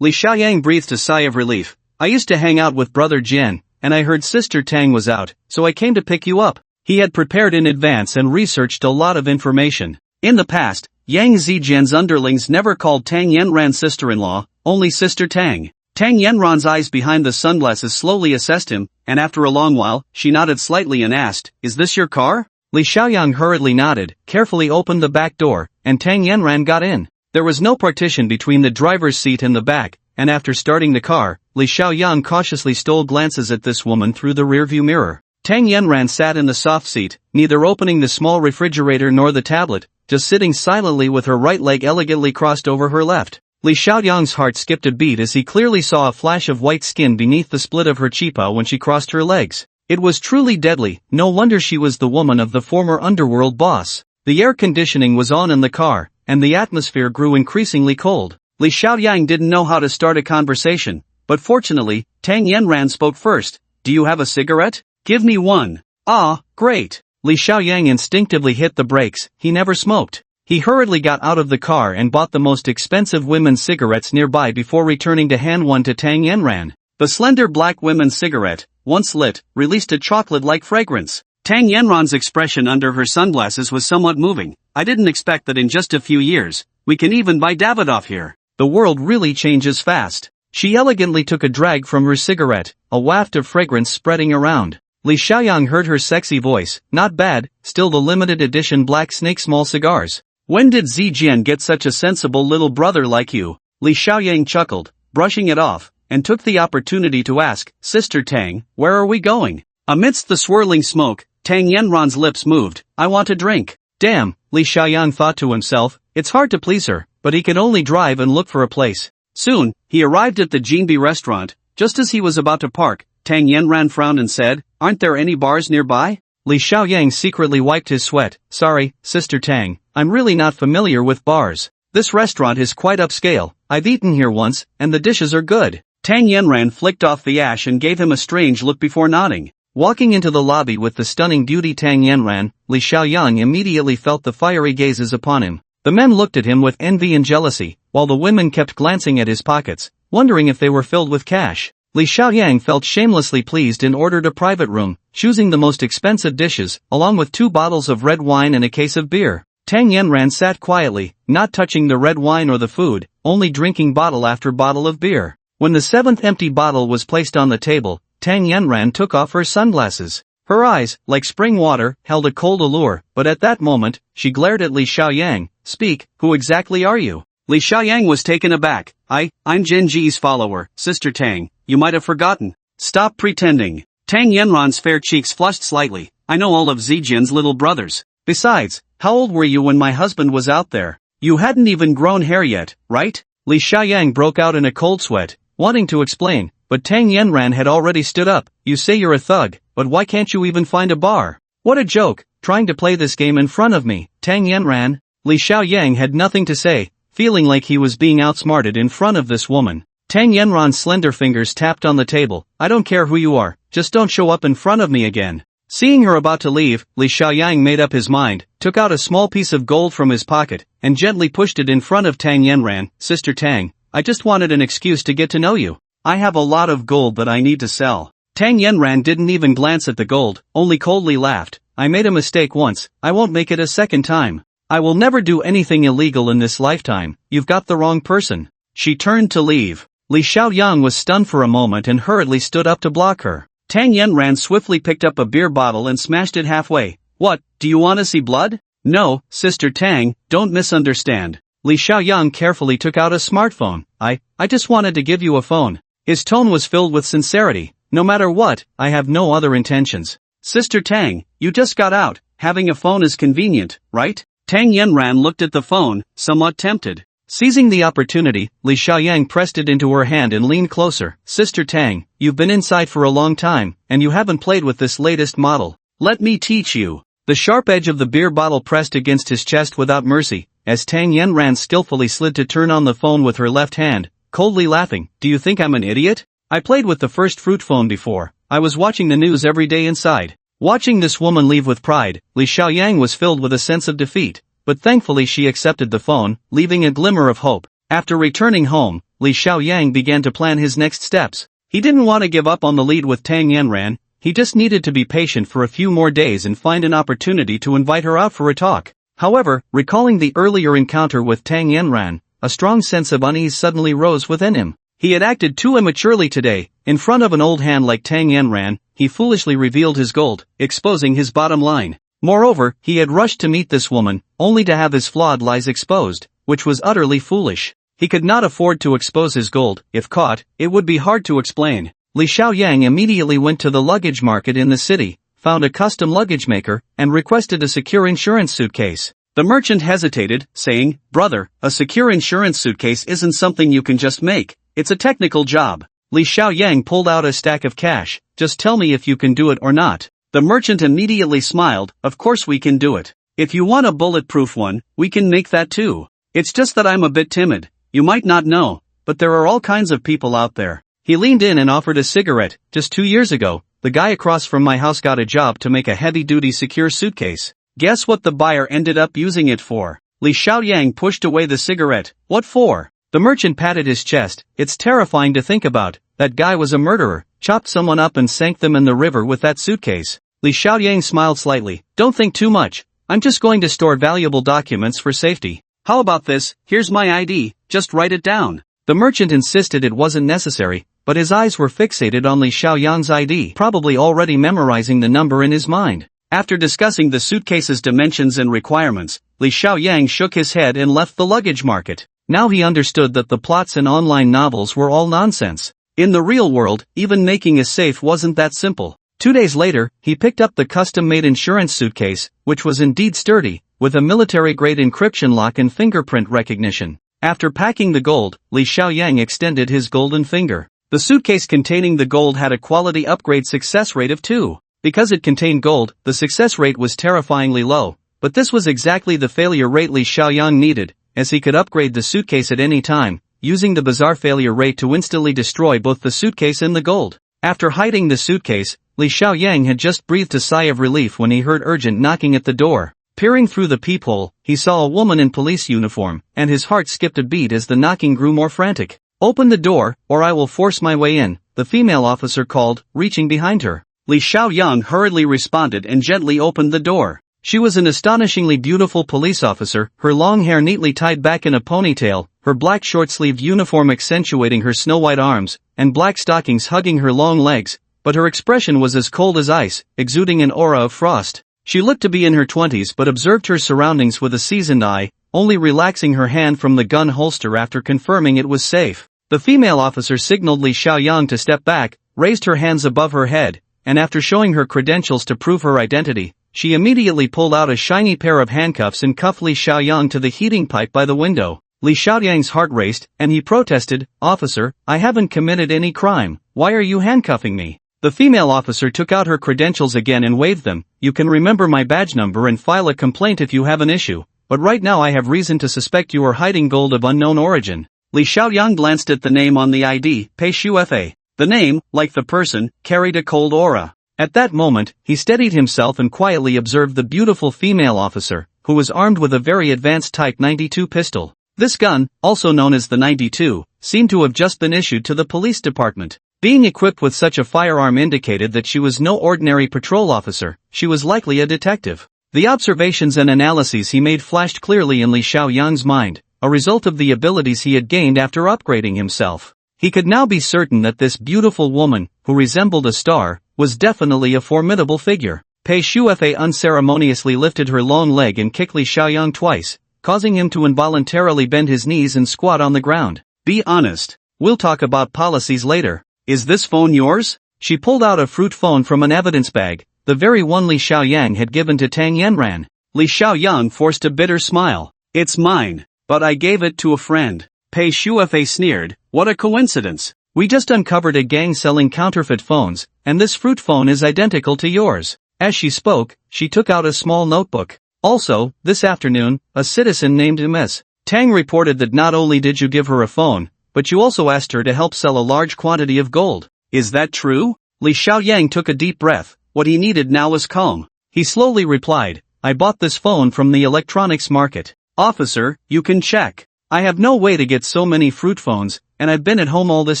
Li Xiaoyang breathed a sigh of relief. "I used to hang out with Brother Jian, and I heard Sister Tang was out, so I came to pick you up." He had prepared in advance and researched a lot of information. In the past, Yang Zijian's underlings never called Tang Yanran sister-in-law, only Sister Tang. Tang Yanran's eyes behind the sunglasses slowly assessed him, and after a long while, she nodded slightly and asked, "Is this your car?" Li Xiaoyang hurriedly nodded, carefully opened the back door, and Tang Yanran got in. There was no partition between the driver's seat and the back, and after starting the car, Li Xiaoyang cautiously stole glances at this woman through the rearview mirror. Tang Yanran sat in the soft seat, neither opening the small refrigerator nor the tablet, just sitting silently with her right leg elegantly crossed over her left. Li Xiaoyang's heart skipped a beat as he clearly saw a flash of white skin beneath the split of her cheepa when she crossed her legs. It was truly deadly, no wonder she was the woman of the former underworld boss. The air conditioning was on in the car, and the atmosphere grew increasingly cold. Li Xiaoyang didn't know how to start a conversation, but fortunately, Tang Yanran spoke first. Do you have a cigarette? Give me one. Ah, great. Li Xiaoyang instinctively hit the brakes, he never smoked. He hurriedly got out of the car and bought the most expensive women's cigarettes nearby before returning to hand one to Tang Yanran. The slender black women's cigarette, once lit, released a chocolate-like fragrance. Tang Yanran's expression under her sunglasses was somewhat moving. I didn't expect that in just a few years, we can even buy Davidoff here. The world really changes fast. She elegantly took a drag from her cigarette, a waft of fragrance spreading around. Li Xiaoyang heard her sexy voice, not bad, still the limited edition Black Snake small cigars. When did Zijian get such a sensible little brother like you? Li Xiaoyang chuckled, brushing it off, and took the opportunity to ask, Sister Tang, where are we going? Amidst the swirling smoke, Tang Yanran's lips moved, I want a drink. Damn, Li Xiaoyang thought to himself, it's hard to please her, but he can only drive and look for a place. Soon, he arrived at the Jinbi restaurant. Just as he was about to park, Tang Yanran frowned and said, aren't there any bars nearby? Li Xiaoyang secretly wiped his sweat. Sorry, Sister Tang, I'm really not familiar with bars. This restaurant is quite upscale, I've eaten here once, and the dishes are good. Tang Yanran flicked off the ash and gave him a strange look before nodding. Walking into the lobby with the stunning beauty Tang Yanran, Li Xiaoyang immediately felt the fiery gazes upon him. The men looked at him with envy and jealousy, while the women kept glancing at his pockets, wondering if they were filled with cash. Li Xiaoyang felt shamelessly pleased and ordered a private room, choosing the most expensive dishes, along with 2 bottles of red wine and a case of beer. Tang Yanran sat quietly, not touching the red wine or the food, only drinking bottle after bottle of beer. When the 7th empty bottle was placed on the table, Tang Yanran took off her sunglasses. Her eyes, like spring water, held a cold allure, but at that moment, she glared at Li Xiaoyang. Speak, who exactly are you? Li Xiaoyang was taken aback. I'm Genji's follower, Sister Tang, you might have forgotten. Stop pretending. Tang Yanran's fair cheeks flushed slightly. I know all of Zijian's little brothers. Besides, how old were you when my husband was out there? You hadn't even grown hair yet, right? Li Xiaoyang broke out in a cold sweat, wanting to explain, but Tang Yanran had already stood up. You say you're a thug, but why can't you even find a bar? What a joke, trying to play this game in front of me, Tang Yanran. Li Xiaoyang had nothing to say, feeling like he was being outsmarted in front of this woman. Tang Yanran's slender fingers tapped on the table. I don't care who you are, just don't show up in front of me again. Seeing her about to leave, Li Xiaoyang made up his mind, took out a small piece of gold from his pocket, and gently pushed it in front of Tang Yanran. Sister Tang, I just wanted an excuse to get to know you. I have a lot of gold that I need to sell. Tang Yanran didn't even glance at the gold, only coldly laughed. I made a mistake once, I won't make it a second time. I will never do anything illegal in this lifetime, you've got the wrong person. She turned to leave. Li Xiaoyang was stunned for a moment and hurriedly stood up to block her. Tang Yanran swiftly picked up a beer bottle and smashed it halfway. What, do you want to see blood? No, Sister Tang, don't misunderstand. Li Xiaoyang carefully took out a smartphone. I just wanted to give you a phone. His tone was filled with sincerity. No matter what, I have no other intentions. Sister Tang, you just got out, having a phone is convenient, right? Tang Yanran looked at the phone, somewhat tempted. Seizing the opportunity, Li Xiaoyang pressed it into her hand and leaned closer. Sister Tang, you've been inside for a long time, and you haven't played with this latest model. Let me teach you. The sharp edge of the beer bottle pressed against his chest without mercy, as Tang Yanran skillfully slid to turn on the phone with her left hand, coldly laughing. Do you think I'm an idiot? I played with the first fruit phone before. I was watching the news every day inside. Watching this woman leave with pride, Li Xiaoyang was filled with a sense of defeat, but thankfully she accepted the phone, leaving a glimmer of hope. After returning home, Li Xiaoyang began to plan his next steps. He didn't want to give up on the lead with Tang Yanran, he just needed to be patient for a few more days and find an opportunity to invite her out for a talk. However, recalling the earlier encounter with Tang Yanran, a strong sense of unease suddenly rose within him. He had acted too immaturely today. In front of an old hand like Tang Yanran, he foolishly revealed his gold, exposing his bottom line. Moreover, he had rushed to meet this woman, only to have his flawed lies exposed, which was utterly foolish. He could not afford to expose his gold. If caught, it would be hard to explain. Li Xiaoyang immediately went to the luggage market in the city, found a custom luggage maker, and requested a secure insurance suitcase. The merchant hesitated, saying, "Brother, a secure insurance suitcase isn't something you can just make. It's a technical job." Li Xiaoyang pulled out a stack of cash. "Just tell me if you can do it or not." The merchant immediately smiled. "Of course we can do it. If you want a bulletproof one, we can make that too. It's just that I'm a bit timid. You might not know, but there are all kinds of people out there." He leaned in and offered a cigarette. "Just 2 years ago, the guy across from my house got a job to make a heavy-duty secure suitcase. Guess what the buyer ended up using it for?" Li Xiaoyang pushed away the cigarette. "What for?" The merchant patted his chest. "It's terrifying to think about. That guy was a murderer, chopped someone up and sank them in the river with that suitcase." Li Xiaoyang smiled slightly. "Don't think too much. I'm just going to store valuable documents for safety. How about this? Here's my ID, just write it down." The merchant insisted it wasn't necessary, but his eyes were fixated on Li Xiaoyang's ID, probably already memorizing the number in his mind. After discussing the suitcase's dimensions and requirements, Li Xiaoyang shook his head and left the luggage market. Now he understood that the plots in online novels were all nonsense. In the real world, even making a safe wasn't that simple. 2 days later, he picked up the custom-made insurance suitcase, which was indeed sturdy, with a military-grade encryption lock and fingerprint recognition. After packing the gold, Li Xiaoyang extended his golden finger. The suitcase containing the gold had a quality upgrade success rate of 2. Because it contained gold, the success rate was terrifyingly low, but this was exactly the failure rate Li Xiaoyang needed, as he could upgrade the suitcase at any time, using the bizarre failure rate to instantly destroy both the suitcase and the gold. After hiding the suitcase, Li Xiaoyang had just breathed a sigh of relief when he heard urgent knocking at the door. Peering through the peephole, he saw a woman in police uniform, and his heart skipped a beat as the knocking grew more frantic. "Open the door, or I will force my way in," the female officer called, reaching behind her. Li Xiaoyang hurriedly responded and gently opened the door. She was an astonishingly beautiful police officer, her long hair neatly tied back in a ponytail, her black short-sleeved uniform accentuating her snow-white arms, and black stockings hugging her long legs, but her expression was as cold as ice, exuding an aura of frost. She looked to be in her 20s but observed her surroundings with a seasoned eye, only relaxing her hand from the gun holster after confirming it was safe. The female officer signaled Li Xiaoyang to step back, raised her hands above her head, and after showing her credentials to prove her identity, she immediately pulled out a shiny pair of handcuffs and cuffed Li Xiaoyang to the heating pipe by the window. Li Xiaoyang's heart raced, and he protested, "Officer, I haven't committed any crime, why are you handcuffing me?" The female officer took out her credentials again and waved them. "You can remember my badge number and file a complaint if you have an issue, but right now I have reason to suspect you are hiding gold of unknown origin." Li Xiaoyang glanced at the name on the ID, Pei Shufa. The name, like the person, carried a cold aura. At that moment, he steadied himself and quietly observed the beautiful female officer, who was armed with a very advanced Type 92 pistol. This gun, also known as the 92, seemed to have just been issued to the police department. Being equipped with such a firearm indicated that she was no ordinary patrol officer, she was likely a detective. The observations and analyses he made flashed clearly in Li Xiaoyang's mind, a result of the abilities he had gained after upgrading himself. He could now be certain that this beautiful woman, who resembled a star, was definitely a formidable figure. Pei Shufa unceremoniously lifted her long leg and kicked Li Xiaoyang twice, causing him to involuntarily bend his knees and squat on the ground. "Be honest. We'll talk about policies later. Is this phone yours?" She pulled out a fruit phone from an evidence bag, the very one Li Xiaoyang had given to Tang Yanran. Li Xiaoyang forced a bitter smile. "It's mine, but I gave it to a friend." Pei Shufa sneered. "What a coincidence. We just uncovered a gang selling counterfeit phones, and this fruit phone is identical to yours." As she spoke, she took out a small notebook. "Also, this afternoon, a citizen named Ms. Tang reported that not only did you give her a phone, but you also asked her to help sell a large quantity of gold. Is that true?" Li Xiaoyang took a deep breath. What he needed now was calm. He slowly replied, "I bought this phone from the electronics market." "Officer, you can check. I have no way to get so many fruit phones, and I've been at home all this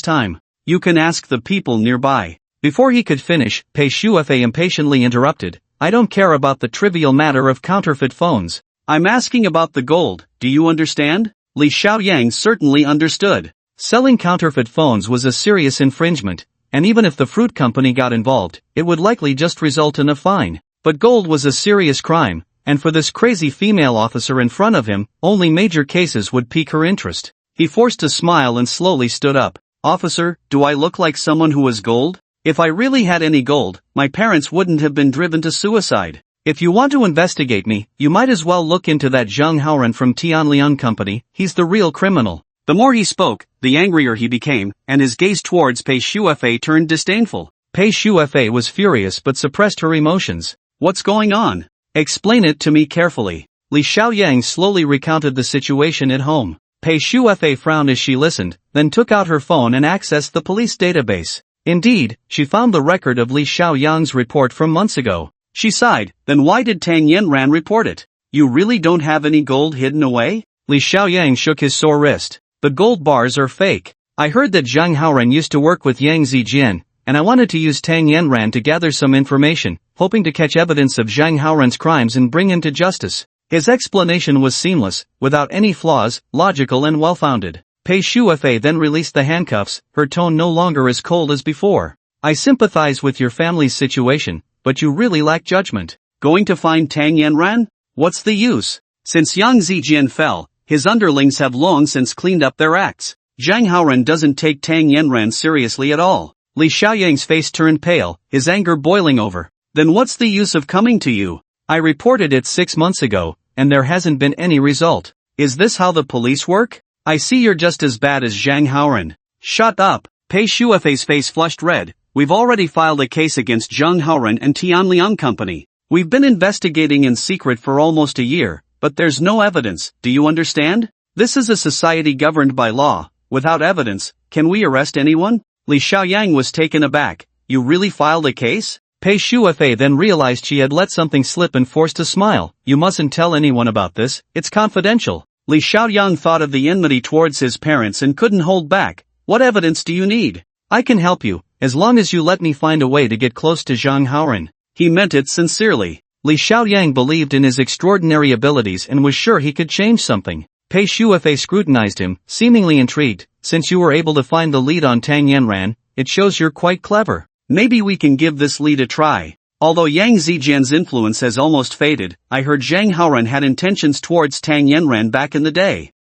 time. You can ask the people nearby." Before he could finish, Pei Shufa impatiently interrupted, "I don't care about the trivial matter of counterfeit phones. I'm asking about the gold, do you understand?" Li Xiaoyang certainly understood. Selling counterfeit phones was a serious infringement, and even if the fruit company got involved, it would likely just result in a fine. But gold was a serious crime, and for this crazy female officer in front of him, only major cases would pique her interest. He forced a smile and slowly stood up. "Officer, do I look like someone who has gold? If I really had any gold, my parents wouldn't have been driven to suicide." If you want to investigate me, you might as well look into that Zhang Haoren from Tianliang Company, he's the real criminal. The more he spoke, the angrier he became, and his gaze towards Pei Shuefei turned disdainful. Pei Shuefei was furious but suppressed her emotions. What's going on? Explain it to me carefully. Li Xiaoyang slowly recounted the situation at home. Pei Shuefei frowned as she listened, then took out her phone and accessed the police database. Indeed, she found the record of Li Xiaoyang's report from months ago. She sighed, then why did Tang Yanran report it? You really don't have any gold hidden away? Li Xiaoyang shook his sore wrist. The gold bars are fake. I heard that Zhang Haoren used to work with Yang Zijian, and I wanted to use Tang Yanran to gather some information, hoping to catch evidence of Zhang Haoren's crimes and bring him to justice. His explanation was seamless, without any flaws, logical and well-founded. Pei Shuefei then released the handcuffs, her tone no longer as cold as before. I sympathize with your family's situation, but you really lack judgment. Going to find Tang Yanran? What's the use? Since Yang Zijian fell, his underlings have long since cleaned up their acts. Zhang Haoren doesn't take Tang Yanran seriously at all. Li Xiaoyang's face turned pale, his anger boiling over. Then what's the use of coming to you? I reported it 6 months ago, and there hasn't been any result. Is this how the police work? I see you're just as bad as Zhang Haoren. Shut up. Pei Shuefei's face flushed red. We've already filed a case against Zhang Haoren and Tianliang Company. We've been investigating in secret for almost a year, but there's no evidence, do you understand? This is a society governed by law. Without evidence, can we arrest anyone? Li Xiaoyang was taken aback. You really filed a case? Pei Shuefei then realized she had let something slip and forced a smile. You mustn't tell anyone about this, it's confidential. Li Xiaoyang thought of the enmity towards his parents and couldn't hold back. What evidence do you need? I can help you, as long as you let me find a way to get close to Zhang Haoren. He meant it sincerely. Li Xiaoyang believed in his extraordinary abilities and was sure he could change something. Pei Shuefei scrutinized him, seemingly intrigued. Since you were able to find the lead on Tang Yanran, it shows you're quite clever. Maybe we can give this lead a try. Although Yang Zijian's influence has almost faded, I heard Zhang Haoren had intentions towards Tang Yanran back in the day.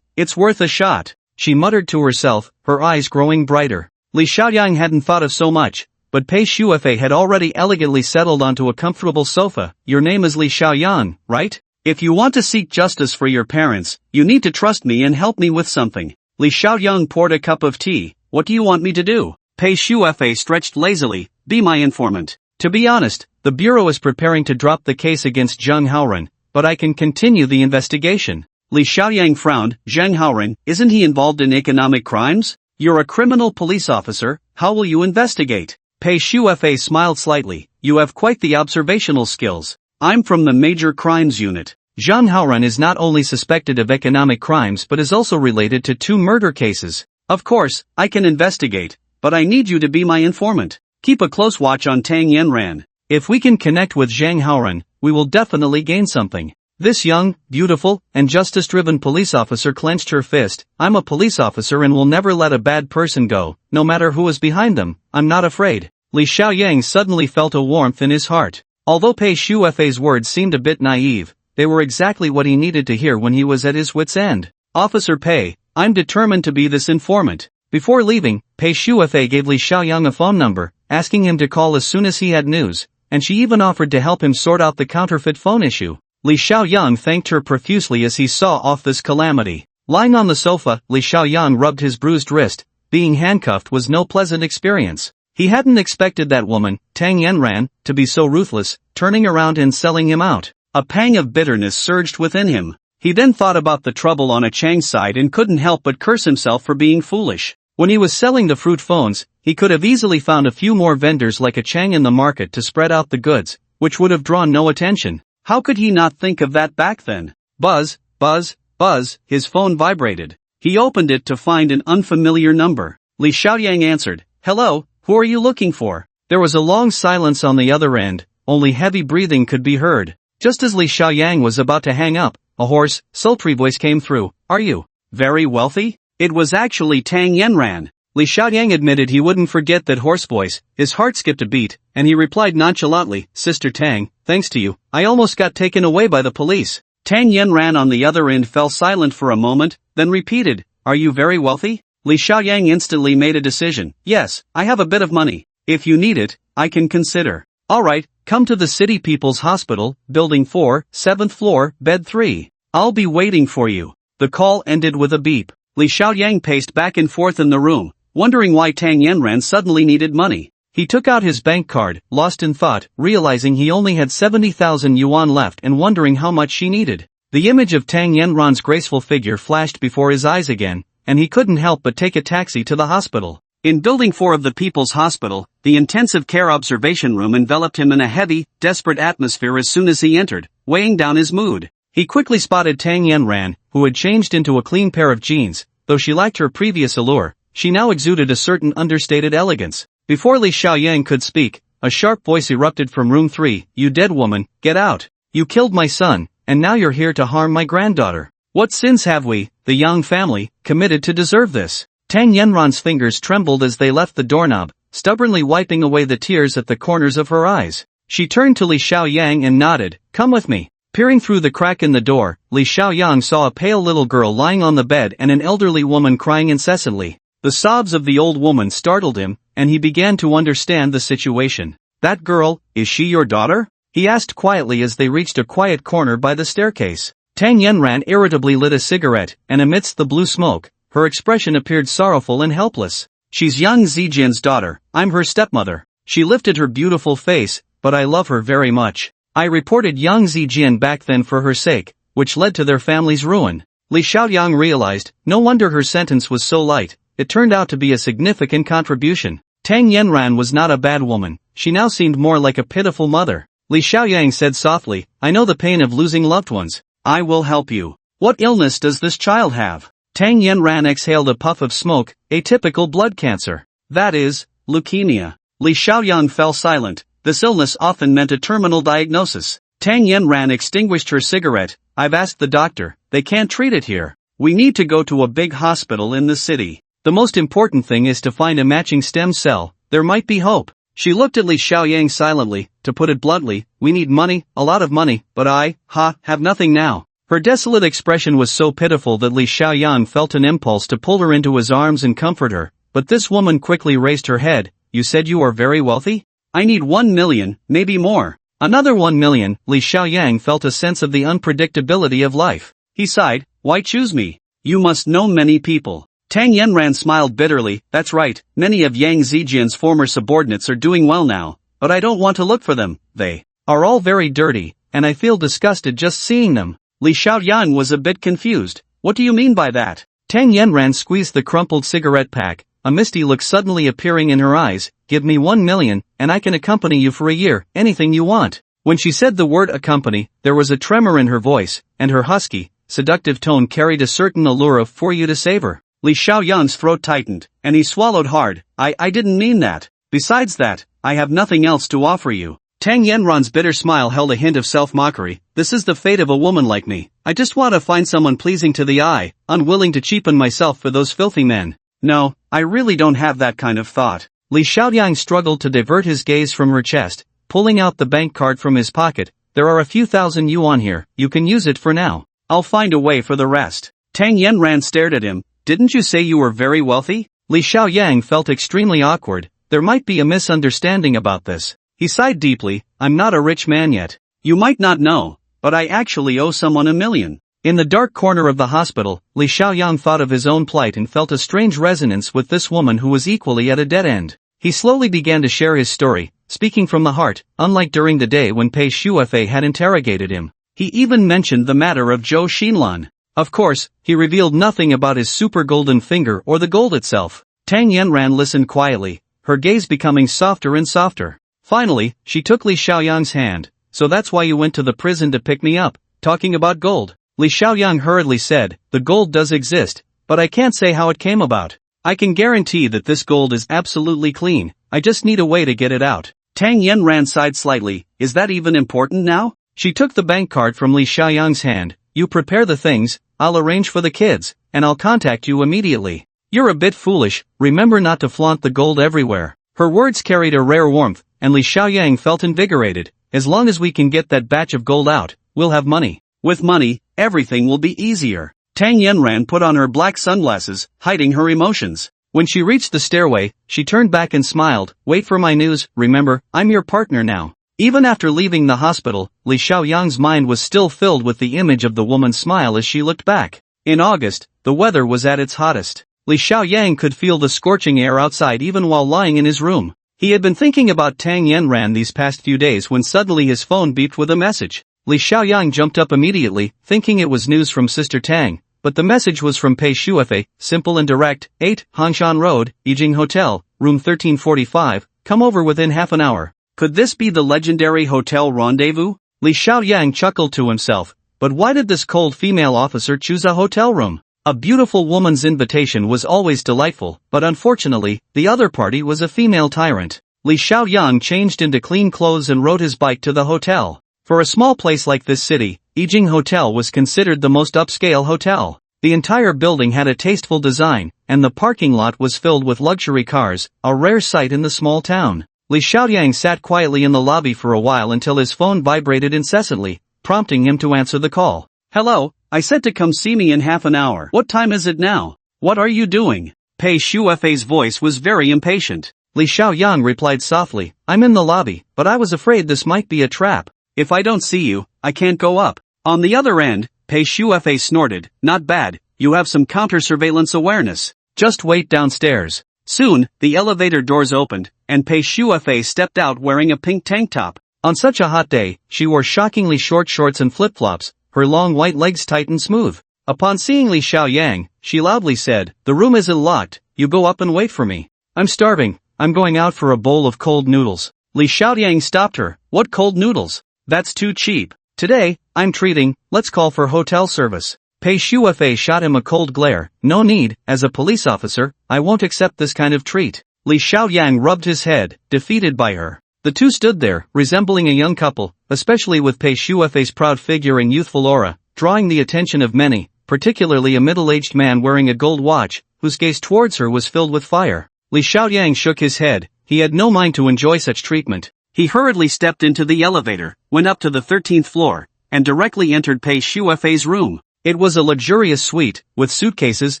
It's worth a shot. She muttered to herself, her eyes growing brighter. Li Xiaoyang hadn't thought of so much, but Pei Shuefei had already elegantly settled onto a comfortable sofa. Your name is Li Xiaoyang, right? If you want to seek justice for your parents, you need to trust me and help me with something. Li Xiaoyang poured a cup of tea. What do you want me to do? Pei Shuefei stretched lazily. Be my informant. To be honest, the bureau is preparing to drop the case against Zhang Haoren, but I can continue the investigation. Li Xiaoyang frowned. Zhang Haoren, isn't he involved in economic crimes? You're a criminal police officer, how will you investigate? Pei Shuefei smiled slightly. You have quite the observational skills. I'm from the Major Crimes Unit. Zhang Haoren is not only suspected of economic crimes but is also related to 2 murder cases. Of course, I can investigate, but I need you to be my informant. Keep a close watch on Tang Yanran. If we can connect with Zhang Haoren, we will definitely gain something. This young, beautiful, and justice-driven police officer clenched her fist. I'm a police officer and will never let a bad person go, no matter who is behind them. I'm not afraid. Li Xiaoyang suddenly felt a warmth in his heart. Although Pei Shuefei's words seemed a bit naive, they were exactly what he needed to hear when he was at his wit's end. Officer Pei, I'm determined to be this informant. Before leaving, Pei Shuefei gave Li Xiaoyang a phone number, asking him to call as soon as he had news, and she even offered to help him sort out the counterfeit phone issue. Li Xiaoyang thanked her profusely as he saw off this calamity. Lying on the sofa, Li Xiaoyang rubbed his bruised wrist. Being handcuffed was no pleasant experience. He hadn't expected that woman, Tang Yanran, to be so ruthless, turning around and selling him out. A pang of bitterness surged within him. He then thought about the trouble on a Chang's side and couldn't help but curse himself for being foolish. When he was selling the fruit phones, he could have easily found a few more vendors like a Chang in the market to spread out the goods, which would have drawn no attention. How could he not think of that back then? Buzz, buzz, buzz, his phone vibrated. He opened it to find an unfamiliar number. Li Xiaoyang answered. Hello, who are you looking for? There was a long silence on the other end, only heavy breathing could be heard. Just as Li Xiaoyang was about to hang up, a hoarse, sultry voice came through. Are you very wealthy? It was actually Tang Yanran. Li Xiaoyang admitted he wouldn't forget that hoarse voice. His heart skipped a beat, and he replied nonchalantly, Sister Tang, thanks to you, I almost got taken away by the police. Tang Yanran on the other end fell silent for a moment, then repeated, Are you very wealthy? Li Xiaoyang instantly made a decision. Yes, I have a bit of money. If you need it, I can consider. Alright, Come to the City People's Hospital, Building 4, 7th floor, Bed 3. I'll be waiting for you. The call ended with a beep. Li Xiaoyang paced back and forth in the room, wondering why Tang Yanran suddenly needed money. He took out his bank card, lost in thought, realizing he only had 70,000 yuan left and wondering how much she needed. The image of Tang Yanran's graceful figure flashed before his eyes again, and he couldn't help but take a taxi to the hospital. In Building 4 of the People's Hospital, the intensive care observation room enveloped him in a heavy, desperate atmosphere as soon as he entered, weighing down his mood. He quickly spotted Tang Yanran, who had changed into a clean pair of jeans. Though she lacked her previous allure, she now exuded a certain understated elegance. Before Li Xiaoyang could speak, a sharp voice erupted from room 3, "You dead woman, get out! You killed my son, and now you're here to harm my granddaughter. What sins have we, the Yang family, committed to deserve this?" Tang Yanran's fingers trembled as they left the doorknob, stubbornly wiping away the tears at the corners of her eyes. She turned to Li Xiaoyang and nodded, "Come with me." Peering through the crack in the door, Li Xiaoyang saw a pale little girl lying on the bed and an elderly woman crying incessantly. The sobs of the old woman startled him, and he began to understand the situation. "That girl, is she your daughter?" he asked quietly as they reached a quiet corner by the staircase. Tang Yanran irritably lit a cigarette, and amidst the blue smoke, her expression appeared sorrowful and helpless. "She's Yang Zijian's daughter, I'm her stepmother. She lifted her beautiful face, but I love her very much. I reported Yang Zijian back then for her sake, which led to their family's ruin." Li Xiaoyang realized, no wonder her sentence was so light. It turned out to be a significant contribution. Tang Yanran was not a bad woman, she now seemed more like a pitiful mother. Li Xiaoyang said softly, "I know the pain of losing loved ones. I will help you. What illness does this child have?" Tang Yanran exhaled a puff of smoke, "Atypical blood cancer. That is, leukemia." Li Xiaoyang fell silent. This illness often meant a terminal diagnosis. Tang Yanran extinguished her cigarette. "I've asked the doctor, they can't treat it here. We need to go to a big hospital in the city. The most important thing is to find a matching stem cell. There might be hope." She looked at Li Xiaoyang silently. "To put it bluntly, we need money, a lot of money, but I, have nothing now." Her desolate expression was so pitiful that Li Xiaoyang felt an impulse to pull her into his arms and comfort her, but this woman quickly raised her head. "You said you are very wealthy? I need 1 million, maybe more." Another 1 million, Li Xiaoyang felt a sense of the unpredictability of life. He sighed, "Why choose me? You must know many people." Tang Yanran smiled bitterly. "That's right, many of Yang Zijian's former subordinates are doing well now, but I don't want to look for them. They are all very dirty, and I feel disgusted just seeing them." Li Xiaoyang was a bit confused. "What do you mean by that?" Tang Yanran squeezed the crumpled cigarette pack, a misty look suddenly appearing in her eyes. "Give me 1 million, and I can accompany you for a year, anything you want." When she said the word accompany, there was a tremor in her voice, and her husky, seductive tone carried a certain allure of "for you to savor." Li Xiaoyang's throat tightened, and he swallowed hard. I didn't mean that. Besides that, I have nothing else to offer you." Tang Yanran's bitter smile held a hint of self-mockery. "This is the fate of a woman like me. I just want to find someone pleasing to the eye, unwilling to cheapen myself for those filthy men. No, I really don't have that kind of thought." Li Xiaoyang struggled to divert his gaze from her chest, pulling out the bank card from his pocket. "There are a few thousand yuan here, you can use it for now. I'll find a way for the rest." Tang Yanran stared at him. "Didn't you say you were very wealthy?" Li Xiaoyang felt extremely awkward. There might be a misunderstanding about this. He sighed deeply. "I'm not a rich man yet. You might not know, but I actually owe someone 1 million. In the dark corner of the hospital, Li Xiaoyang thought of his own plight and felt a strange resonance with this woman who was equally at a dead end. He slowly began to share his story, speaking from the heart, unlike during the day when Pei Shuefei had interrogated him. He even mentioned the matter of Zhou Xinlan. Of course, he revealed nothing about his super golden finger or the gold itself. Tang Yanran listened quietly, her gaze becoming softer and softer. Finally, she took Li Xiaoyang's hand. "So that's why you went to the prison to pick me up, talking about gold." Li Xiaoyang hurriedly said, "The gold does exist, but I can't say how it came about. I can guarantee that this gold is absolutely clean, I just need a way to get it out." Tang Yanran sighed slightly. "Is that even important now?" She took the bank card from Li Xiaoyang's hand. "You prepare the things, I'll arrange for the kids, and I'll contact you immediately. You're a bit foolish, remember not to flaunt the gold everywhere." Her words carried a rare warmth, and Li Xiaoyang felt invigorated. "As long as we can get that batch of gold out, we'll have money. With money, everything will be easier." Tang Yanran put on her black sunglasses, hiding her emotions. When she reached the stairway, she turned back and smiled. "Wait for my news, remember, I'm your partner now." Even after leaving the hospital, Li Xiaoyang's mind was still filled with the image of the woman's smile as she looked back. In August, the weather was at its hottest. Li Xiaoyang could feel the scorching air outside even while lying in his room. He had been thinking about Tang Yanran these past few days when suddenly his phone beeped with a message. Li Xiaoyang jumped up immediately, thinking it was news from Sister Tang, but the message was from Pei Shuefei, simple and direct, 8, Hangshan Road, Yijing Hotel, room 1345, come over within half an hour. Could this be the legendary hotel rendezvous? Li Xiaoyang chuckled to himself, but why did this cold female officer choose a hotel room? A beautiful woman's invitation was always delightful, but unfortunately, the other party was a female tyrant. Li Xiaoyang changed into clean clothes and rode his bike to the hotel. For a small place like this city, Yijing Hotel was considered the most upscale hotel. The entire building had a tasteful design, and the parking lot was filled with luxury cars, a rare sight in the small town. Li Xiaoyang sat quietly in the lobby for a while until his phone vibrated incessantly, prompting him to answer the call. Hello, I said to come see me in half an hour. What time is it now? What are you doing? Pei Shuefei's voice was very impatient. Li Xiaoyang replied softly, I'm in the lobby, but I was afraid this might be a trap. If I don't see you, I can't go up. On the other end, Pei Shuefei snorted, not bad, you have some counter-surveillance awareness. Just wait downstairs. Soon, the elevator doors opened, and Pei Shuefei stepped out wearing a pink tank top. On such a hot day, she wore shockingly short shorts and flip-flops, her long white legs tight and smooth. Upon seeing Li Xiaoyang, she loudly said, the room isn't locked, you go up and wait for me. I'm starving, I'm going out for a bowl of cold noodles. Li Xiaoyang stopped her, what cold noodles? That's too cheap. Today, I'm treating, let's call for hotel service. Pei Shuefei shot him a cold glare, no need, as a police officer, I won't accept this kind of treat. Li Xiaoyang rubbed his head, defeated by her. The two stood there, resembling a young couple, especially with Pei Shuefei's proud figure and youthful aura, drawing the attention of many, particularly a middle-aged man wearing a gold watch, whose gaze towards her was filled with fire. Li Xiaoyang shook his head, he had no mind to enjoy such treatment. He hurriedly stepped into the elevator, went up to the 13th floor, and directly entered Pei Shuefei's room. It was a luxurious suite, with suitcases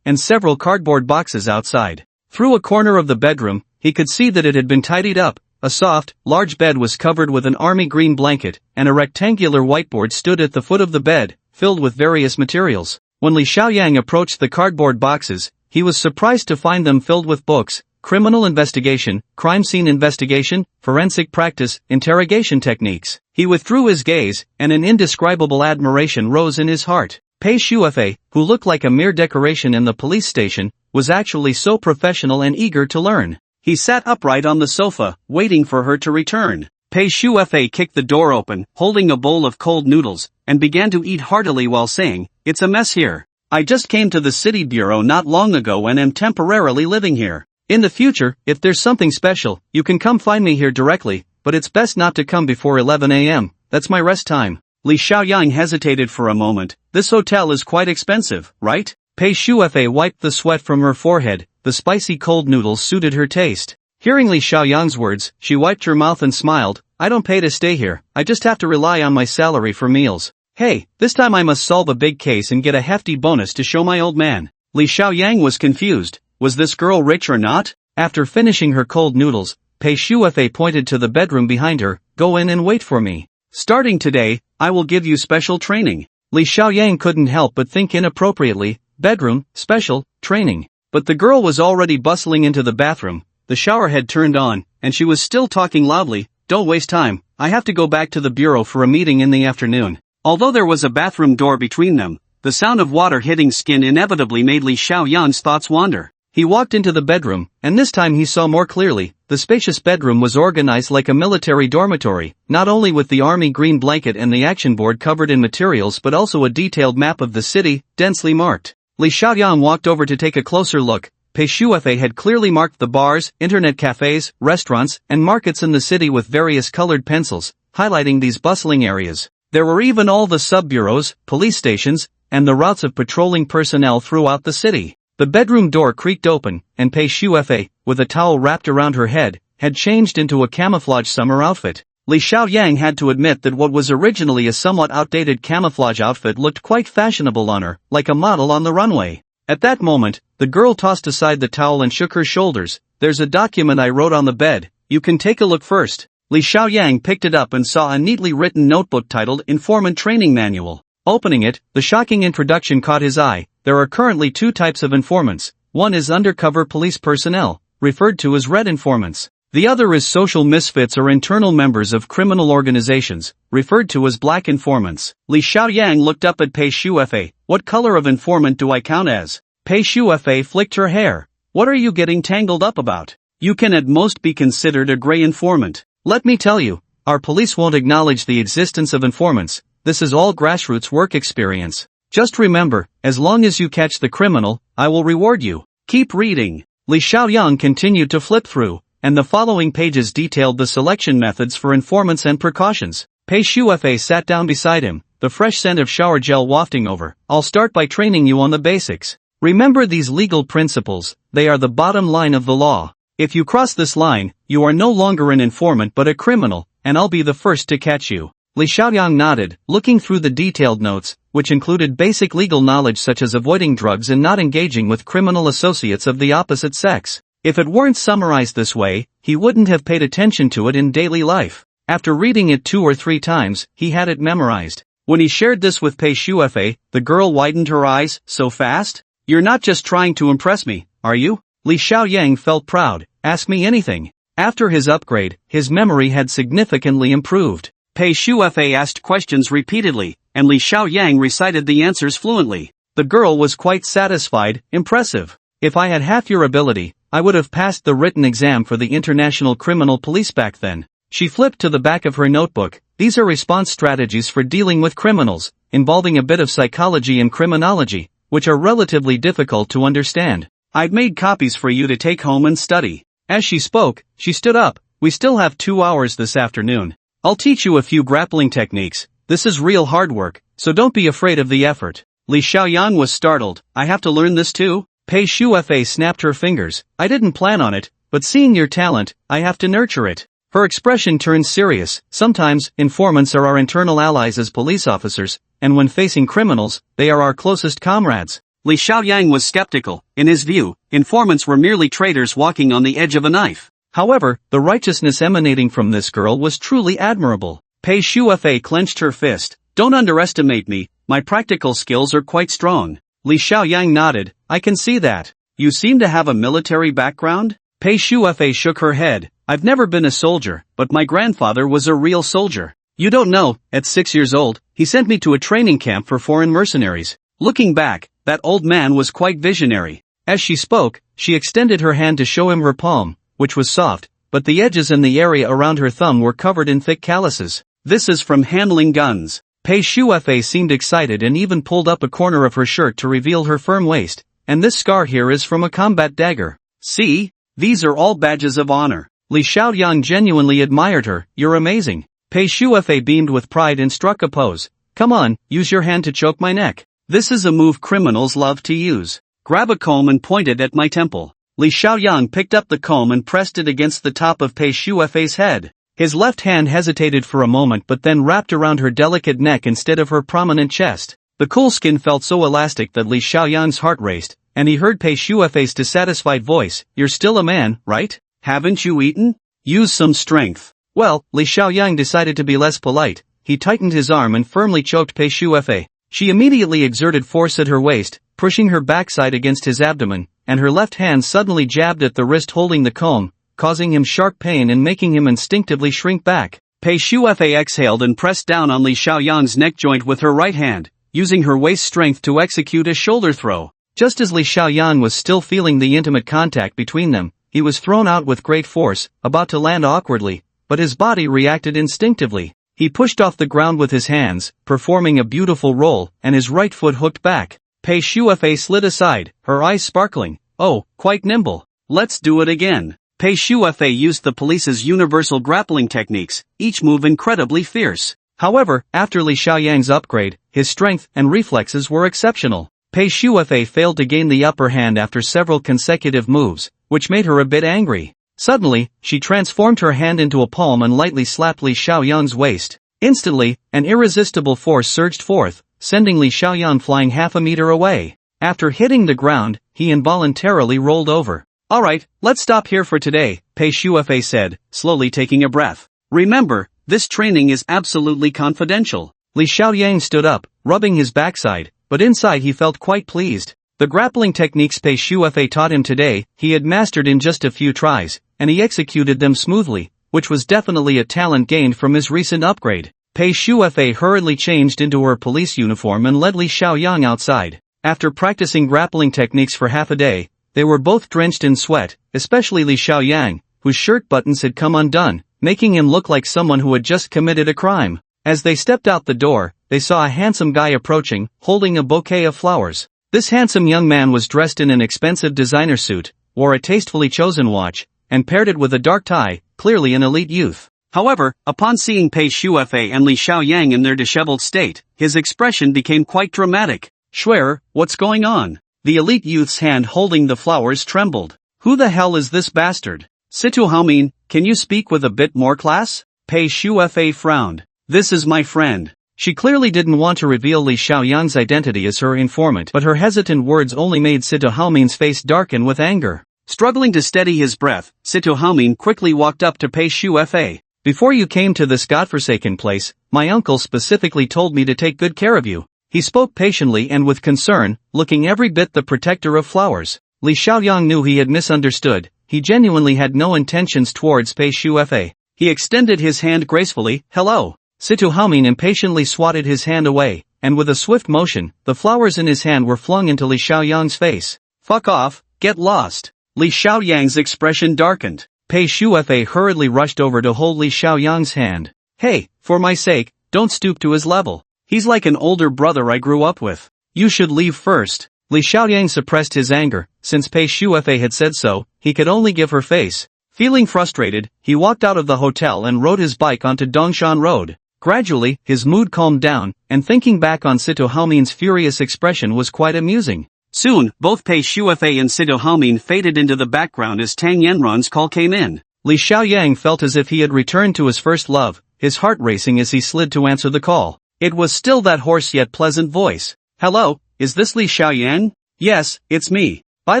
and several cardboard boxes outside. Through a corner of the bedroom, he could see that it had been tidied up. A soft, large bed was covered with an army green blanket, and a rectangular whiteboard stood at the foot of the bed, filled with various materials. When Li Xiaoyang approached the cardboard boxes, he was surprised to find them filled with books, criminal investigation, crime scene investigation, forensic practice, interrogation techniques. He withdrew his gaze, and an indescribable admiration rose in his heart. Pei Shuefei, who looked like a mere decoration in the police station, was actually so professional and eager to learn. He sat upright on the sofa, waiting for her to return. Pei Shuefei kicked the door open, holding a bowl of cold noodles, and began to eat heartily while saying, it's a mess here. I just came to the city bureau not long ago and am temporarily living here. In the future, if there's something special, you can come find me here directly, but it's best not to come before 11 a.m., that's my rest time. Li Xiaoyang hesitated for a moment. This hotel is quite expensive, right? Pei Shuefei wiped the sweat from her forehead, the spicy cold noodles suited her taste. Hearing Li Xiaoyang's words, she wiped her mouth and smiled, I don't pay to stay here, I just have to rely on my salary for meals. Hey, this time I must solve a big case and get a hefty bonus to show my old man. Li Xiaoyang was confused, was this girl rich or not? After finishing her cold noodles, Pei Shuefei pointed to the bedroom behind her, go in and wait for me. Starting today, I will give you special training. Li Xiaoyang couldn't help but think inappropriately, bedroom, special, training. But the girl was already bustling into the bathroom, the shower had turned on, and she was still talking loudly, don't waste time, I have to go back to the bureau for a meeting in the afternoon. Although there was a bathroom door between them, the sound of water hitting skin inevitably made Li Xiaoyang's thoughts wander. He walked into the bedroom, and this time he saw more clearly. The spacious bedroom was organized like a military dormitory, not only with the army green blanket and the action board covered in materials but also a detailed map of the city, densely marked. Li Xiaoyang walked over to take a closer look. Pei Shuefei had clearly marked the bars, internet cafes, restaurants, and markets in the city with various colored pencils, highlighting these bustling areas. There were even all the sub-bureaus, police stations, and the routes of patrolling personnel throughout the city. The bedroom door creaked open, and Pei Shuefei, with a towel wrapped around her head, had changed into a camouflage summer outfit. Li Xiaoyang had to admit that what was originally a somewhat outdated camouflage outfit looked quite fashionable on her, like a model on the runway. At that moment, the girl tossed aside the towel and shook her shoulders. There's a document I wrote on the bed, you can take a look first. Li Xiaoyang picked it up and saw a neatly written notebook titled Informant Training Manual. Opening it, the shocking introduction caught his eye. There are currently two types of informants. One is undercover police personnel, referred to as red informants. The other is social misfits or internal members of criminal organizations, referred to as black informants. Li Xiaoyang looked up at Pei Shuefei. What color of informant do I count as? Pei Shuefei flicked her hair. What are you getting tangled up about? You can at most be considered a gray informant. Let me tell you, our police won't acknowledge the existence of informants. This is all grassroots work experience. Just remember, as long as you catch the criminal, I will reward you. Keep reading. Li Xiaoyang continued to flip through, and the following pages detailed the selection methods for informants and precautions. Pei Shuefei sat down beside him, the fresh scent of shower gel wafting over. I'll start by training you on the basics. Remember these legal principles, they are the bottom line of the law. If you cross this line, you are no longer an informant but a criminal, and I'll be the first to catch you. Li Xiaoyang nodded, looking through the detailed notes, which included basic legal knowledge such as avoiding drugs and not engaging with criminal associates of the opposite sex. If it weren't summarized this way, he wouldn't have paid attention to it in daily life. After reading it 2 or 3 times, he had it memorized. When he shared this with Pei Shuefei, the girl widened her eyes. So fast? You're not just trying to impress me, are you? Li Xiaoyang felt proud. Ask me anything. After his upgrade, his memory had significantly improved. Pei Shuefei asked questions repeatedly, and Li Xiaoyang recited the answers fluently. The girl was quite satisfied. Impressive. If I had half your ability, I would have passed the written exam for the International Criminal Police back then. She flipped to the back of her notebook. These are response strategies for dealing with criminals, involving a bit of psychology and criminology, which are relatively difficult to understand. I've made copies for you to take home and study. As she spoke, she stood up. We still have 2 hours this afternoon. I'll teach you a few grappling techniques. This is real hard work, so don't be afraid of the effort. Li Xiaoyang was startled. I have to learn this too? Pei Shuefei snapped her fingers. I didn't plan on it, but seeing your talent, I have to nurture it. Her expression turned serious. Sometimes, informants are our internal allies as police officers, and when facing criminals, they are our closest comrades. Li Xiaoyang was skeptical. In his view, informants were merely traitors walking on the edge of a knife. However, the righteousness emanating from this girl was truly admirable. Pei Shuefei clenched her fist. Don't underestimate me, my practical skills are quite strong. Li Xiaoyang nodded. I can see that. You seem to have a military background? Pei Shuefei shook her head. I've never been a soldier, but my grandfather was a real soldier. You don't know, at 6 years old, he sent me to a training camp for foreign mercenaries. Looking back, that old man was quite visionary. As she spoke, she extended her hand to show him her palm, which was soft, but the edges and the area around her thumb were covered in thick calluses. This is from handling guns. Pei Shuefei seemed excited and even pulled up a corner of her shirt to reveal her firm waist. And this scar here is from a combat dagger. See? These are all badges of honor. Li Xiaoyang genuinely admired her. You're amazing. Pei Shuefei beamed with pride and struck a pose. Come on, use your hand to choke my neck. This is a move criminals love to use. Grab a comb and point it at my temple. Li Xiaoyang picked up the comb and pressed it against the top of Pei Shuefei's head. His left hand hesitated for a moment but then wrapped around her delicate neck instead of her prominent chest. The cool skin felt so elastic that Li Xiaoyang's heart raced, and he heard Pei Shuefei's dissatisfied voice. You're still a man, right? Haven't you eaten? Use some strength. Well, Li Xiaoyang decided to be less polite. He tightened his arm and firmly choked Pei Shuefei. She immediately exerted force at her waist, pushing her backside against his abdomen, and her left hand suddenly jabbed at the wrist holding the comb, causing him sharp pain and making him instinctively shrink back. Pei Shuefei exhaled and pressed down on Li Xiaoyang's neck joint with her right hand, using her waist strength to execute a shoulder throw. Just as Li Xiaoyang was still feeling the intimate contact between them, he was thrown out with great force, about to land awkwardly, but his body reacted instinctively. He pushed off the ground with his hands, performing a beautiful roll, and his right foot hooked back. Pei Shuefei slid aside, her eyes sparkling. Oh, quite nimble. Let's do it again. Pei Shuefei used the police's universal grappling techniques, each move incredibly fierce. However, after Li Xiaoyang's upgrade, his strength and reflexes were exceptional. Pei Shuefei failed to gain the upper hand after several consecutive moves, which made her a bit angry. Suddenly, she transformed her hand into a palm and lightly slapped Li Xiaoyang's waist. Instantly, an irresistible force surged forth, sending Li Xiaoyang flying half a meter away. After hitting the ground, he involuntarily rolled over. Alright, let's stop here for today, Pei Shuefei said, slowly taking a breath. Remember, this training is absolutely confidential. Li Xiaoyang stood up, rubbing his backside, but inside he felt quite pleased. The grappling techniques Pei Shufe taught him today, he had mastered in just a few tries, and he executed them smoothly, which was definitely a talent gained from his recent upgrade. Pei Shufe hurriedly changed into her police uniform and led Li Xiaoyang outside. After practicing grappling techniques for half a day, they were both drenched in sweat, especially Li Xiaoyang, whose shirt buttons had come undone, making him look like someone who had just committed a crime. As they stepped out the door, they saw a handsome guy approaching, holding a bouquet of flowers. This handsome young man was dressed in an expensive designer suit, wore a tastefully chosen watch, and paired it with a dark tie, clearly an elite youth. However, upon seeing Pei Shufe and Li Xiaoyang in their disheveled state, his expression became quite dramatic. "Schwer, what's going on?" The elite youth's hand holding the flowers trembled. "Who the hell is this bastard? Situ Haomin, can you speak with a bit more class?" Pei Shufe frowned. "This is my friend." She clearly didn't want to reveal Li Xiaoyang's identity as her informant, but her hesitant words only made Situ Haomin's face darken with anger. Struggling to steady his breath, Situ Haomin quickly walked up to Pei Shufe. "Before you came to this godforsaken place, my uncle specifically told me to take good care of you." He spoke patiently and with concern, looking every bit the protector of flowers. Li Xiaoyang knew he had misunderstood. He genuinely had no intentions towards Pei Shufe. He extended his hand gracefully. "Hello." Situ Haomin impatiently swatted his hand away, and with a swift motion, the flowers in his hand were flung into Li Xiaoyang's face. "Fuck off, get lost." Li Xiaoyang's expression darkened. Pei Shufe hurriedly rushed over to hold Li Xiaoyang's hand. "Hey, for my sake, don't stoop to his level. He's like an older brother I grew up with. You should leave first." Li Xiaoyang suppressed his anger. Since Pei Shufe had said so, he could only give her face. Feeling frustrated, he walked out of the hotel and rode his bike onto Dongshan Road. Gradually, his mood calmed down, and thinking back on Situ Haomin's furious expression was quite amusing. Soon, both Pei Shufe and Situ Haomin faded into the background as Tang Yanron's call came in. Li Xiaoyang felt as if he had returned to his first love, his heart racing as he slid to answer the call. It was still that hoarse yet pleasant voice. "Hello, is this Li Xiaoyang?" "Yes, it's me. By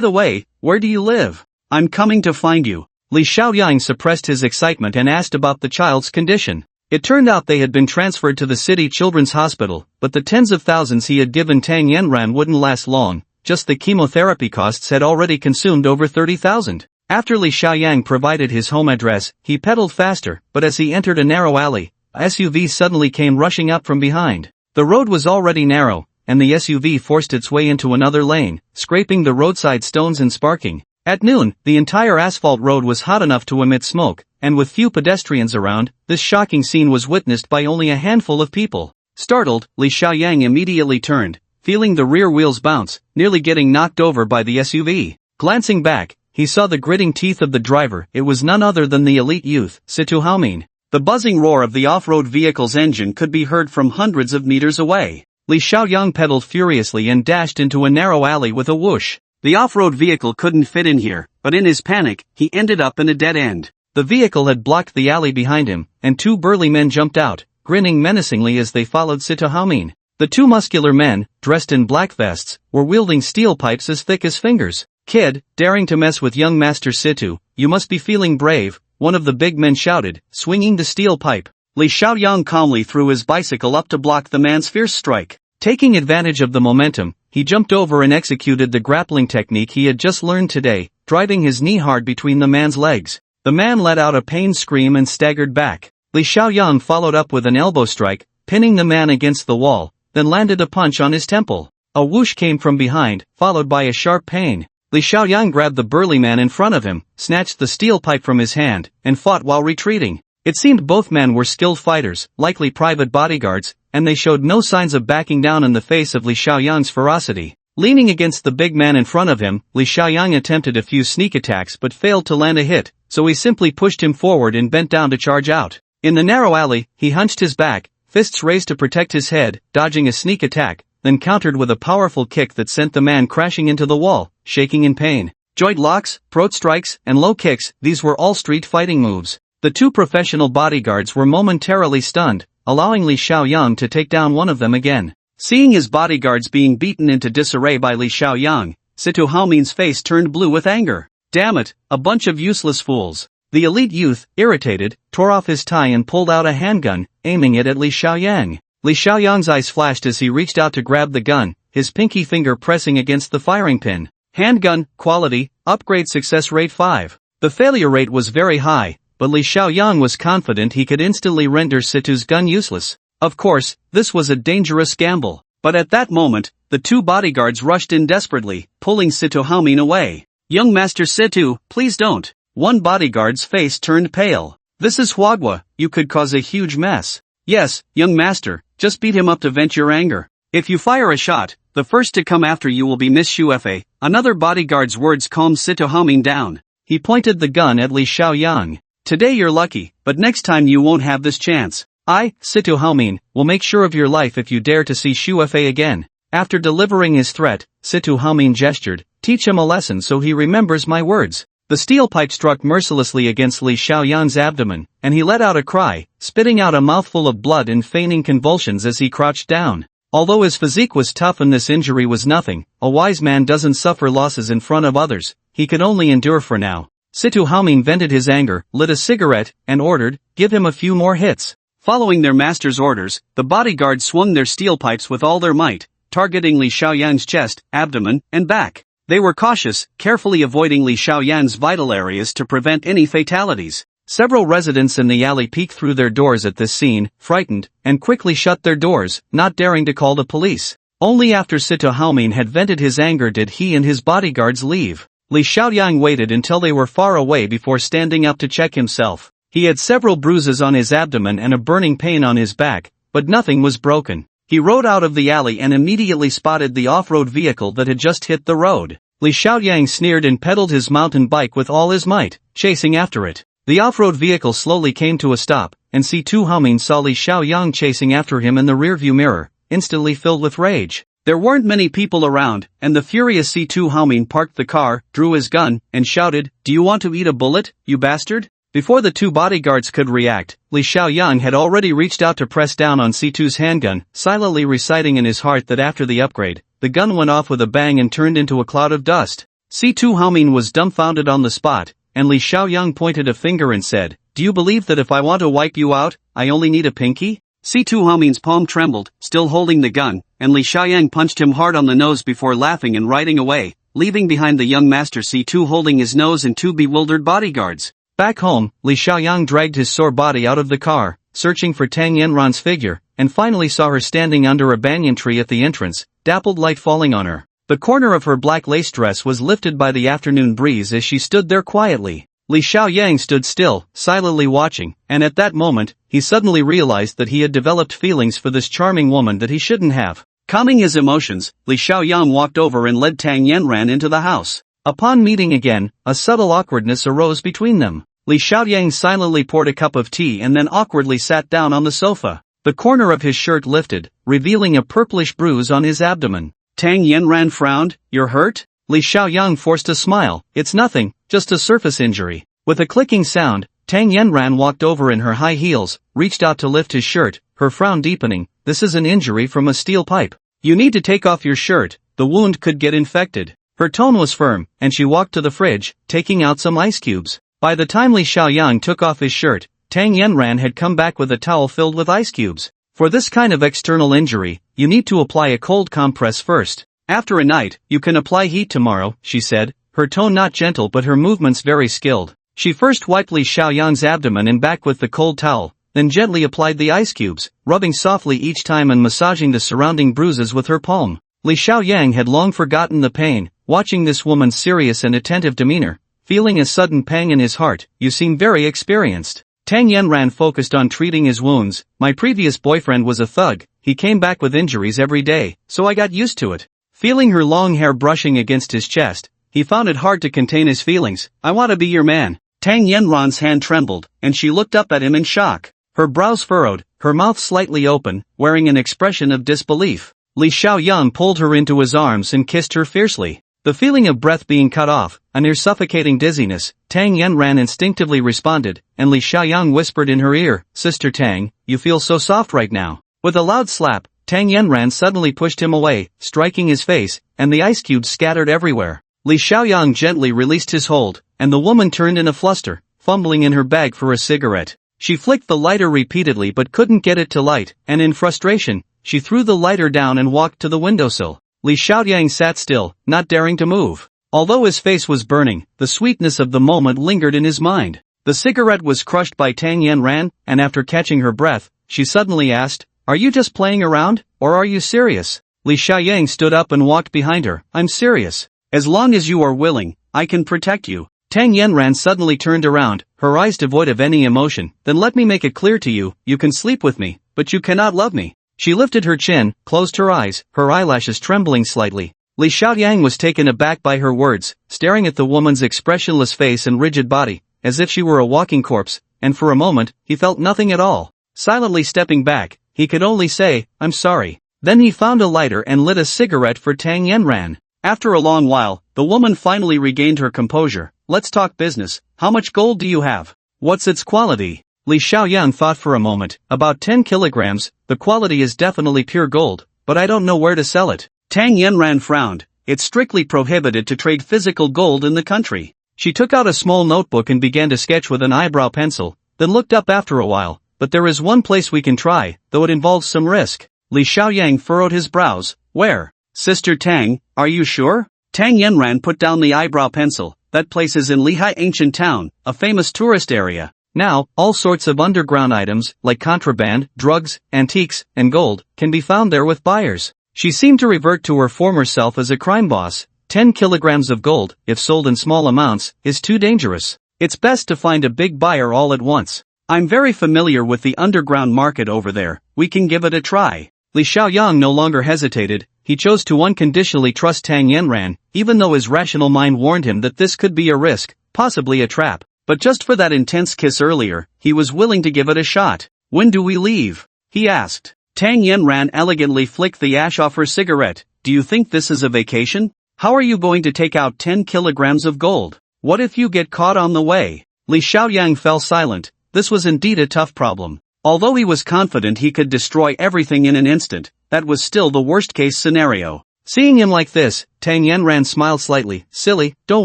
the way, where do you live?" "I'm coming to find you." Li Xiaoyang suppressed his excitement and asked about the child's condition. It turned out they had been transferred to the city children's hospital, but the tens of thousands he had given Tang Yanran wouldn't last long. Just the chemotherapy costs had already consumed over 30,000. After Li Xiaoyang provided his home address, he pedaled faster, but as he entered a narrow alley, a SUV suddenly came rushing up from behind. The road was already narrow, and the SUV forced its way into another lane, scraping the roadside stones and sparking. At noon, the entire asphalt road was hot enough to emit smoke, and with few pedestrians around, this shocking scene was witnessed by only a handful of people. Startled, Li Xiaoyang immediately turned, feeling the rear wheels bounce, nearly getting knocked over by the SUV. Glancing back, he saw the gritting teeth of the driver. It was none other than the elite youth, Situ Haomin. The buzzing roar of the off-road vehicle's engine could be heard from hundreds of meters away. Li Xiaoyang pedaled furiously and dashed into a narrow alley with a whoosh. The off-road vehicle couldn't fit in here, but in his panic, he ended up in a dead end. The vehicle had blocked the alley behind him, and two burly men jumped out, grinning menacingly as they followed Situ Haomin. The two muscular men, dressed in black vests, were wielding steel pipes as thick as fingers. "Kid, daring to mess with young Master Situ, you must be feeling brave," one of the big men shouted, swinging the steel pipe. Li Xiaoyang calmly threw his bicycle up to block the man's fierce strike. Taking advantage of the momentum, he jumped over and executed the grappling technique he had just learned today, driving his knee hard between the man's legs. The man let out a pained scream and staggered back. Li Xiaoyang followed up with an elbow strike, pinning the man against the wall, then landed a punch on his temple. A whoosh came from behind, followed by a sharp pain. Li Xiaoyang grabbed the burly man in front of him, snatched the steel pipe from his hand, and fought while retreating. It seemed both men were skilled fighters, likely private bodyguards, and they showed no signs of backing down in the face of Li Xiaoyang's ferocity. Leaning against the big man in front of him, Li Xiaoyang attempted a few sneak attacks but failed to land a hit, so he simply pushed him forward and bent down to charge out. In the narrow alley, he hunched his back, fists raised to protect his head, dodging a sneak attack, then countered with a powerful kick that sent the man crashing into the wall, shaking in pain. Joint locks, prote strikes, and low kicks, these were all street fighting moves. The two professional bodyguards were momentarily stunned, allowing Li Xiaoyang to take down one of them again. Seeing his bodyguards being beaten into disarray by Li Xiaoyang, Situ Haomin's face turned blue with anger. "Damn it, a bunch of useless fools." The elite youth, irritated, tore off his tie and pulled out a handgun, aiming it at Li Xiaoyang. Li Xiaoyang's eyes flashed as he reached out to grab the gun, his pinky finger pressing against the firing pin. Handgun, quality, upgrade success rate 5. The failure rate was very high, but Li Xiaoyang was confident he could instantly render Situ's gun useless. Of course, this was a dangerous gamble. But at that moment, the two bodyguards rushed in desperately, pulling Situ Haomin away. "Young Master Situ, please don't." One bodyguard's face turned pale. "This is Huagua, you could cause a huge mess." "Yes, young master, just beat him up to vent your anger. If you fire a shot, the first to come after you will be Miss Xuefei." Another bodyguard's words calmed Situ Haomin down. He pointed the gun at Li Xiaoyang. "Today you're lucky, but next time you won't have this chance. I, Situ Haomin, will make sure of your life if you dare to see Xuefei again." After delivering his threat, Situ Haomin gestured, "Teach him a lesson so he remembers my words." The steel pipe struck mercilessly against Li Xiaoyang's abdomen, and he let out a cry, spitting out a mouthful of blood and feigning convulsions as he crouched down. Although his physique was tough and this injury was nothing, a wise man doesn't suffer losses in front of others, he could only endure for now. Situ Haomin vented his anger, lit a cigarette, and ordered, "Give him a few more hits." Following their master's orders, the bodyguards swung their steel pipes with all their might, targeting Li Xiaoyang's chest, abdomen, and back. They were cautious, carefully avoiding Li Xiaoyang's vital areas to prevent any fatalities. Several residents in the alley peeked through their doors at this scene, frightened, and quickly shut their doors, not daring to call the police. Only after Situ Haomin had vented his anger did he and his bodyguards leave. Li Xiaoyang waited until they were far away before standing up to check himself. He had several bruises on his abdomen and a burning pain on his back, but nothing was broken. He rode out of the alley and immediately spotted the off-road vehicle that had just hit the road. Li Xiaoyang sneered and pedaled his mountain bike with all his might, chasing after it. The off-road vehicle slowly came to a stop, and Situ Haomin saw Li Xiaoyang chasing after him in the rearview mirror, instantly filled with rage. There weren't many people around, and the furious Situ Haomin parked the car, drew his gun, and shouted, "Do you want to eat a bullet, you bastard?" Before the two bodyguards could react, Li Xiaoyang had already reached out to press down on Situ's handgun, silently reciting in his heart that after the upgrade, the gun went off with a bang and turned into a cloud of dust. Situ Haomin was dumbfounded on the spot, and Li Xiaoyang pointed a finger and said, "Do you believe that if I want to wipe you out, I only need a pinky?" Situ Haomin's palm trembled, still holding the gun, and Li Xiaoyang punched him hard on the nose before laughing and riding away, leaving behind the young master Situ holding his nose and two bewildered bodyguards. Back home, Li Xiaoyang dragged his sore body out of the car, searching for Tang Yanran's figure, and finally saw her standing under a banyan tree at the entrance, dappled light falling on her. The corner of her black lace dress was lifted by the afternoon breeze as she stood there quietly. Li Xiaoyang stood still, silently watching, and at that moment, he suddenly realized that he had developed feelings for this charming woman that he shouldn't have. Calming his emotions, Li Xiaoyang walked over and led Tang Yanran into the house. Upon meeting again, a subtle awkwardness arose between them. Li Xiaoyang silently poured a cup of tea and then awkwardly sat down on the sofa. The corner of his shirt lifted, revealing a purplish bruise on his abdomen. Tang Yanran frowned. "You're hurt?" Li Xiaoyang forced a smile. "It's nothing, just a surface injury." With a clicking sound, Tang Yanran walked over in her high heels, reached out to lift his shirt, her frown deepening. "This is an injury from a steel pipe. You need to take off your shirt, the wound could get infected." Her tone was firm, and she walked to the fridge, taking out some ice cubes. By the time Li Xiaoyang took off his shirt, Tang Yanran had come back with a towel filled with ice cubes. For this kind of external injury, you need to apply a cold compress first. After a night, you can apply heat tomorrow, she said, her tone not gentle but her movements very skilled. She first wiped Li Xiaoyang's abdomen and back with the cold towel, then gently applied the ice cubes, rubbing softly each time and massaging the surrounding bruises with her palm. Li Xiaoyang had long forgotten the pain, watching this woman's serious and attentive demeanor, feeling a sudden pang in his heart. "You seem very experienced." Tang Yanran focused on treating his wounds. "My previous boyfriend was a thug, he came back with injuries every day, so I got used to it." Feeling her long hair brushing against his chest, he found it hard to contain his feelings. "I want to be your man." Tang Yanran's hand trembled, and she looked up at him in shock. Her brows furrowed, her mouth slightly open, wearing an expression of disbelief. Li Xiaoyang pulled her into his arms and kissed her fiercely. The feeling of breath being cut off, a near suffocating dizziness, Tang Yanran instinctively responded, and Li Xiaoyang whispered in her ear, "Sister Tang, you feel so soft right now." With a loud slap, Tang Yanran suddenly pushed him away, striking his face, and the ice cubes scattered everywhere. Li Xiaoyang gently released his hold, and the woman turned in a fluster, fumbling in her bag for a cigarette. She flicked the lighter repeatedly but couldn't get it to light, and in frustration, she threw the lighter down and walked to the windowsill. Li Xiaoyang sat still, not daring to move. Although his face was burning, the sweetness of the moment lingered in his mind. The cigarette was crushed by Tang Yanran, and after catching her breath, she suddenly asked, "Are you just playing around, or are you serious?" Li Xiaoyang stood up and walked behind her. "I'm serious. As long as you are willing, I can protect you." Tang Yanran suddenly turned around, her eyes devoid of any emotion. "Then let me make it clear to you, you can sleep with me, but you cannot love me." She lifted her chin, closed her eyes, her eyelashes trembling slightly. Li Xiaoyang was taken aback by her words, staring at the woman's expressionless face and rigid body, as if she were a walking corpse, and for a moment, he felt nothing at all. Silently stepping back, he could only say, "I'm sorry." Then he found a lighter and lit a cigarette for Tang Yanran. After a long while, the woman finally regained her composure. "Let's talk business. How much gold do you have? What's its quality?" Li Xiaoyang thought for a moment. "About 10 kilograms, the quality is definitely pure gold, but I don't know where to sell it." Tang Yanran frowned. "It's strictly prohibited to trade physical gold in the country." She took out a small notebook and began to sketch with an eyebrow pencil, then looked up after a while. "But there is one place we can try, though it involves some risk." Li Xiaoyang furrowed his brows. "Where?" "Sister Tang, are you sure?" Tang Yanran put down the eyebrow pencil. "That place is in Lehigh Ancient Town, a famous tourist area. Now, all sorts of underground items, like contraband, drugs, antiques, and gold, can be found there with buyers." She seemed to revert to her former self as a crime boss. 10 kilograms of gold, if sold in small amounts, is too dangerous. It's best to find a big buyer all at once. "I'm very familiar with the underground market over there, we can give it a try." Li Xiaoyang no longer hesitated. He chose to unconditionally trust Tang Yanran, even though his rational mind warned him that this could be a risk, possibly a trap. But just for that intense kiss earlier, he was willing to give it a shot. "When do we leave?" he asked. Tang Yanran elegantly flicked the ash off her cigarette. "Do you think this is a vacation? How are you going to take out 10 kilograms of gold? What if you get caught on the way?" Li Xiaoyang fell silent. This was indeed a tough problem. Although he was confident he could destroy everything in an instant, that was still the worst-case scenario. Seeing him like this, Tang Yanran smiled slightly. "Silly, don't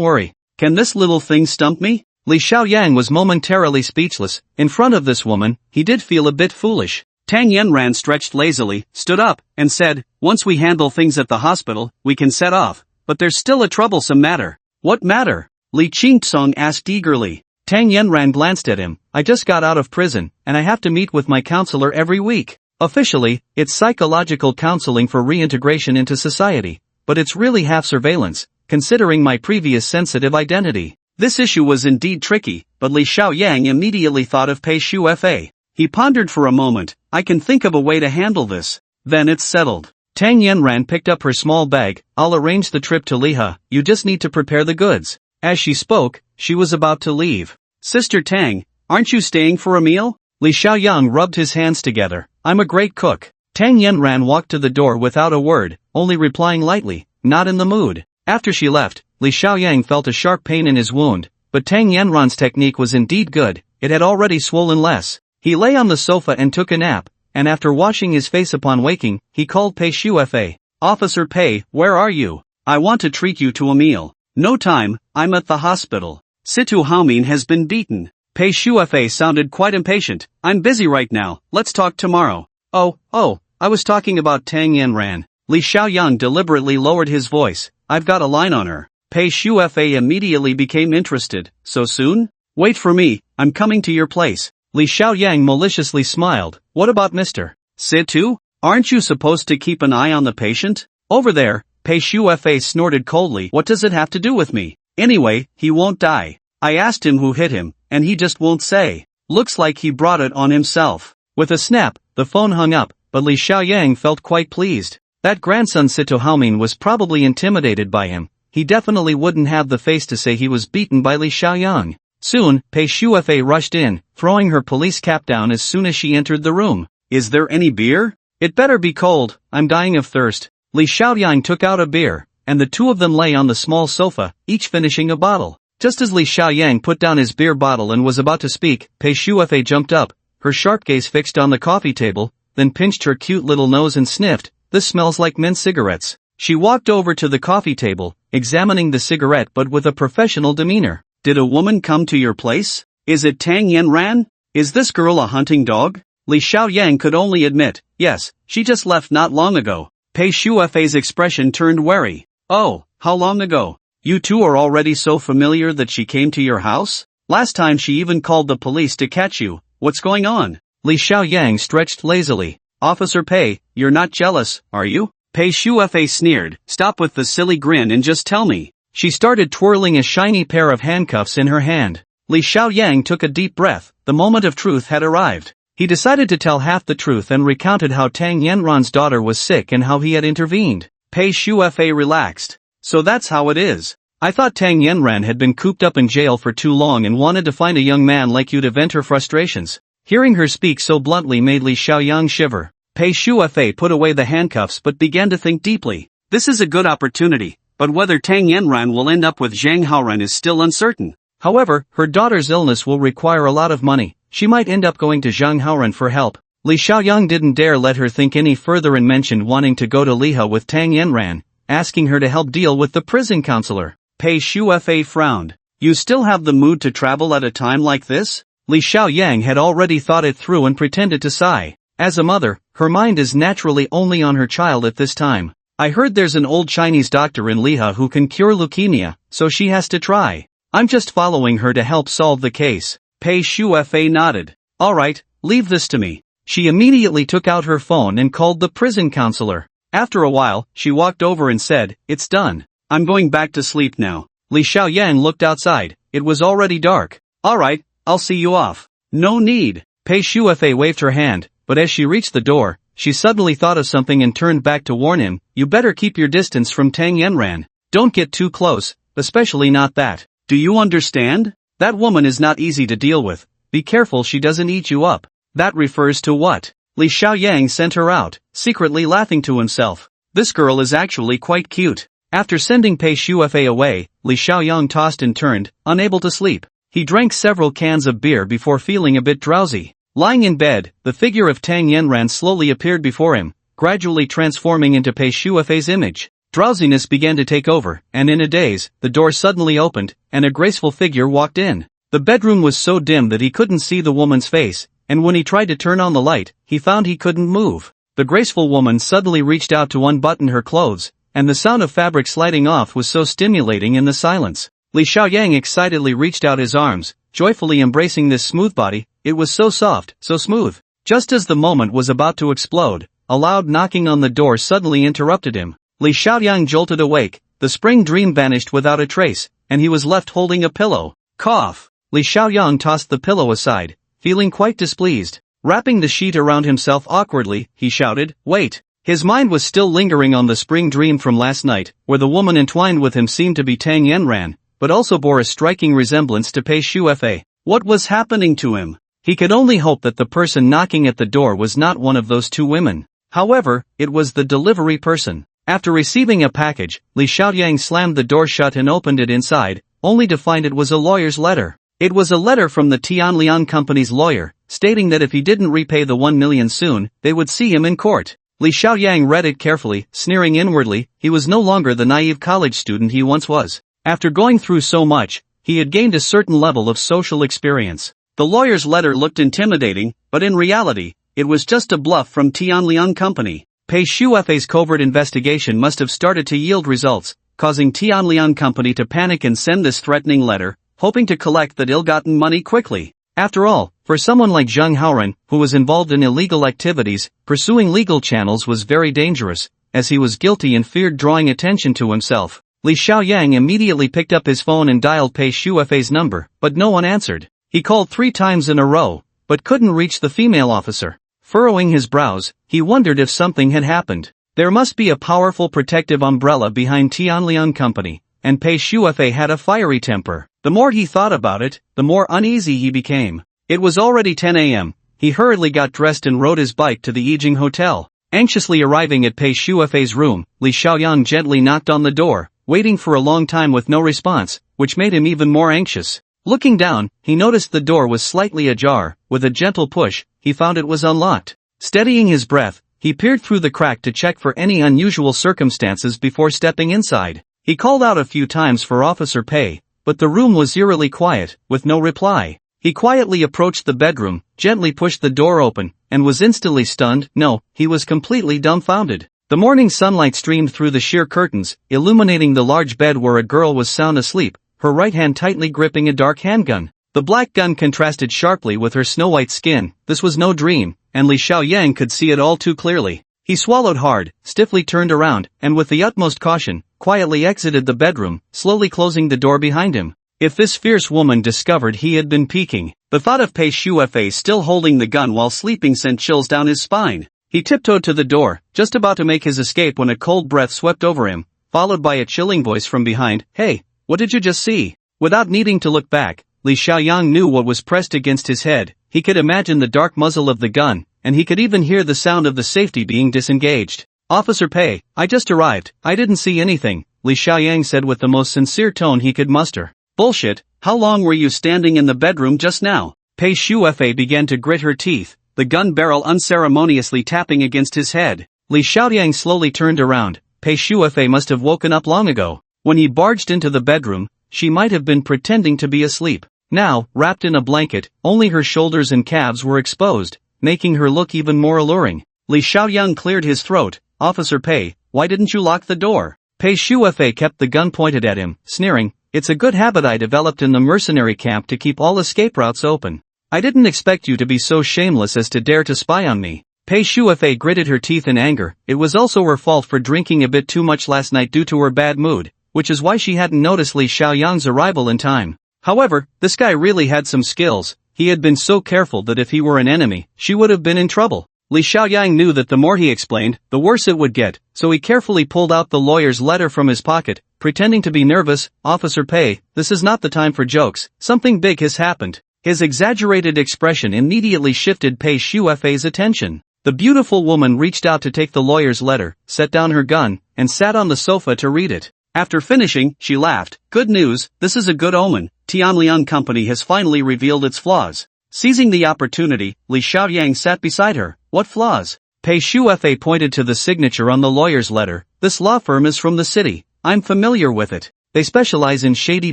worry. Can this little thing stump me?" Li Xiaoyang was momentarily speechless. In front of this woman, he did feel a bit foolish. Tang Yanran stretched lazily, stood up, and said, "Once we handle things at the hospital, we can set off. But there's still a troublesome matter." "What matter?" Li Qingtsong asked eagerly. Tang Yanran glanced at him. "I just got out of prison, and I have to meet with my counselor every week. Officially, it's psychological counseling for reintegration into society, but it's really half surveillance, considering my previous sensitive identity." This issue was indeed tricky, but Li Xiaoyang immediately thought of Pei Shufa. He pondered for a moment. "I can think of a way to handle this." "Then it's settled." Tang Yanran picked up her small bag. "I'll arrange the trip to Liha, you just need to prepare the goods." As she spoke, she was about to leave. "Sister Tang, aren't you staying for a meal?" Li Xiaoyang rubbed his hands together. "I'm a great cook." Tang Yanran walked to the door without a word, only replying lightly, "Not in the mood." After she left, Li Xiaoyang felt a sharp pain in his wound, but Tang Yanran's technique was indeed good. It had already swollen less. He lay on the sofa and took a nap, and after washing his face upon waking, he called Pei Shufa. "Officer Pei, where are you? I want to treat you to a meal." "No time, I'm at the hospital. Situ Haomin has been beaten." Pei Shufa sounded quite impatient. "I'm busy right now, let's talk tomorrow." Oh, I was talking about Tang Yanran." Li Xiaoyang deliberately lowered his voice. "I've got a line on her." Pei Shufa immediately became interested. "So soon?" "Wait for me, I'm coming to your place." Li Xiaoyang maliciously smiled. "What about Mr. Situ? Aren't you supposed to keep an eye on the patient?" "Over there," Pei Shufa snorted coldly. "What does it have to do with me? Anyway, he won't die. I asked him who hit him, and he just won't say. Looks like he brought it on himself." With a snap, the phone hung up, but Li Xiaoyang felt quite pleased. That grandson Situ Haomin was probably intimidated by him. He definitely wouldn't have the face to say he was beaten by Li Xiaoyang. Soon, Pei Shufa rushed in, throwing her police cap down as soon as she entered the room. "Is there any beer?" "It better be cold, I'm dying of thirst." Li Xiaoyang took out a beer, and the two of them lay on the small sofa, each finishing a bottle. Just as Li Xiaoyang put down his beer bottle and was about to speak, Pei Shufa jumped up, her sharp gaze fixed on the coffee table, then pinched her cute little nose and sniffed. "This smells like mint cigarettes." She walked over to the coffee table, examining the cigarette but with a professional demeanor. "Did a woman come to your place?" Is it Tang Yanran? Is this girl a hunting dog? Li Xiaoyang could only admit, yes, she just left not long ago. Pei Shuefei's expression turned wary. Oh, how long ago? You two are already so familiar that she came to your house? Last time she even called the police to catch you. What's going on? Li Xiaoyang stretched lazily. Officer Pei, you're not jealous, are you? Pei Shuefei sneered. Stop with the silly grin and just tell me. She started twirling a shiny pair of handcuffs in her hand. Li Xiaoyang took a deep breath. The moment of truth had arrived. He decided to tell half the truth and recounted how Tang Yanran's daughter was sick and how he had intervened. Pei Shuefei relaxed. So that's how it is. I thought Tang Yanran had been cooped up in jail for too long and wanted to find a young man like you to vent her frustrations. Hearing her speak so bluntly made Li Xiaoyang shiver. Pei Shuefei put away the handcuffs but began to think deeply. This is a good opportunity, but whether Tang Yanran will end up with Zhang Haoran is still uncertain. However, her daughter's illness will require a lot of money. She might end up going to Zhang Haoran for help. Li Xiaoyang didn't dare let her think any further and mentioned wanting to go to Liha with Tang Yanran, asking her to help deal with the prison counselor. Pei Shuefei frowned. You still have the mood to travel at a time like this? Li Xiaoyang had already thought it through and pretended to sigh. As a mother, her mind is naturally only on her child at this time. I heard there's an old Chinese doctor in Liha who can cure leukemia, so she has to try. I'm just following her to help solve the case. Pei Shuefei nodded. Alright, leave this to me. She immediately took out her phone and called the prison counselor. After a while, she walked over and said, It's done. I'm going back to sleep now. Li Xiaoyang looked outside. It was already dark. Alright, I'll see you off. No need. Pei Shuefei waved her hand, but as she reached the door, she suddenly thought of something and turned back to warn him, You better keep your distance from Tang Yanran. Don't get too close, especially not that. Do you understand? That woman is not easy to deal with. Be careful she doesn't eat you up. That refers to what? Li Xiaoyang sent her out, secretly laughing to himself. This girl is actually quite cute. After sending Pei Shuefei away, Li Xiaoyang tossed and turned, unable to sleep. He drank several cans of beer before feeling a bit drowsy. Lying in bed, the figure of Tang Yanran slowly appeared before him, gradually transforming into Pei Shuefei's image. Drowsiness began to take over, and in a daze, the door suddenly opened, and a graceful figure walked in. The bedroom was so dim that he couldn't see the woman's face, and when he tried to turn on the light, he found he couldn't move. The graceful woman suddenly reached out to unbutton her clothes, and the sound of fabric sliding off was so stimulating in the silence. Li Xiaoyang excitedly reached out his arms, joyfully embracing this smooth body. It was so soft, so smooth. Just as the moment was about to explode, a loud knocking on the door suddenly interrupted him. Li Xiaoyang jolted awake, the spring dream vanished without a trace, and he was left holding a pillow. Cough! Li Xiaoyang tossed the pillow aside, feeling quite displeased. Wrapping the sheet around himself awkwardly, he shouted, Wait! His mind was still lingering on the spring dream from last night, where the woman entwined with him seemed to be Tang Yanran, but also bore a striking resemblance to Pei Shuefei. What was happening to him? He could only hope that the person knocking at the door was not one of those two women. However, it was the delivery person. After receiving a package, Li Xiaoyang slammed the door shut and opened it inside, only to find it was a lawyer's letter. It was a letter from the Tianlian Company's lawyer, stating that if he didn't repay the 1 million soon, they would see him in court. Li Xiaoyang read it carefully, sneering inwardly. He was no longer the naive college student he once was. After going through so much, he had gained a certain level of social experience. The lawyer's letter looked intimidating, but in reality, it was just a bluff from Tianlian Company. Pei Shuefei's covert investigation must have started to yield results, causing Tianlian Company to panic and send this threatening letter, hoping to collect that ill-gotten money quickly. After all, for someone like Zhang Haoran, who was involved in illegal activities, pursuing legal channels was very dangerous, as he was guilty and feared drawing attention to himself. Li Xiaoyang immediately picked up his phone and dialed Pei Shuefei's number, but no one answered. He called 3 times in a row, but couldn't reach the female officer. Furrowing his brows, he wondered if something had happened. There must be a powerful protective umbrella behind Tianlian Company, and Pei Shuefei had a fiery temper. The more he thought about it, the more uneasy he became. It was already 10 a.m. He hurriedly got dressed and rode his bike to the Yijing Hotel. Anxiously arriving at Pei Shuefei's room, Li Xiaoyang gently knocked on the door, waiting for a long time with no response, which made him even more anxious. Looking down, he noticed the door was slightly ajar. With a gentle push, he found it was unlocked. Steadying his breath, he peered through the crack to check for any unusual circumstances before stepping inside. He called out a few times for Officer Pei, but the room was eerily quiet, with no reply. He quietly approached the bedroom, gently pushed the door open, and was instantly stunned. No, he was completely dumbfounded. The morning sunlight streamed through the sheer curtains, illuminating the large bed where a girl was sound asleep, her right hand tightly gripping a dark handgun. The black gun contrasted sharply with her snow-white skin. This was no dream, and Li Xiaoyang could see it all too clearly. He swallowed hard, stiffly turned around, and with the utmost caution, quietly exited the bedroom, slowly closing the door behind him. If this fierce woman discovered he had been peeking, the thought of Pei Shuefei still holding the gun while sleeping sent chills down his spine. He tiptoed to the door, just about to make his escape when a cold breath swept over him, followed by a chilling voice from behind. "Hey, what did you just see?" Without needing to look back, Li Xiaoyang knew what was pressed against his head. He could imagine the dark muzzle of the gun, and he could even hear the sound of the safety being disengaged. "Officer Pei, I just arrived. I didn't see anything," Li Xiaoyang said with the most sincere tone he could muster. "Bullshit, how long were you standing in the bedroom just now?" Pei Shuefei began to grit her teeth, the gun barrel unceremoniously tapping against his head. Li Xiaoyang slowly turned around. Pei Shuefei must have woken up long ago. When he barged into the bedroom, she might have been pretending to be asleep. Now, wrapped in a blanket, only her shoulders and calves were exposed, making her look even more alluring. Li Xiaoyang cleared his throat. "Officer Pei, why didn't you lock the door?" Pei Shuefei kept the gun pointed at him, sneering. "It's a good habit I developed in the mercenary camp to keep all escape routes open. I didn't expect you to be so shameless as to dare to spy on me." Pei Shuefei gritted her teeth in anger. It was also her fault for drinking a bit too much last night due to her bad mood, which is why she hadn't noticed Li Xiaoyang's arrival in time. However, this guy really had some skills. He had been so careful that if he were an enemy, she would have been in trouble. Li Xiaoyang knew that the more he explained, the worse it would get, so he carefully pulled out the lawyer's letter from his pocket, pretending to be nervous. "Officer Pei, this is not the time for jokes. Something big has happened." His exaggerated expression immediately shifted Pei Shuefei's attention. The beautiful woman reached out to take the lawyer's letter, set down her gun, and sat on the sofa to read it. After finishing, she laughed. "Good news, this is a good omen. Tianliang Company has finally revealed its flaws." Seizing the opportunity, Li Xiaoyang sat beside her. "What flaws?" Pei Shuefei pointed to the signature on the lawyer's letter. "This law firm is from the city. I'm familiar with it. They specialize in shady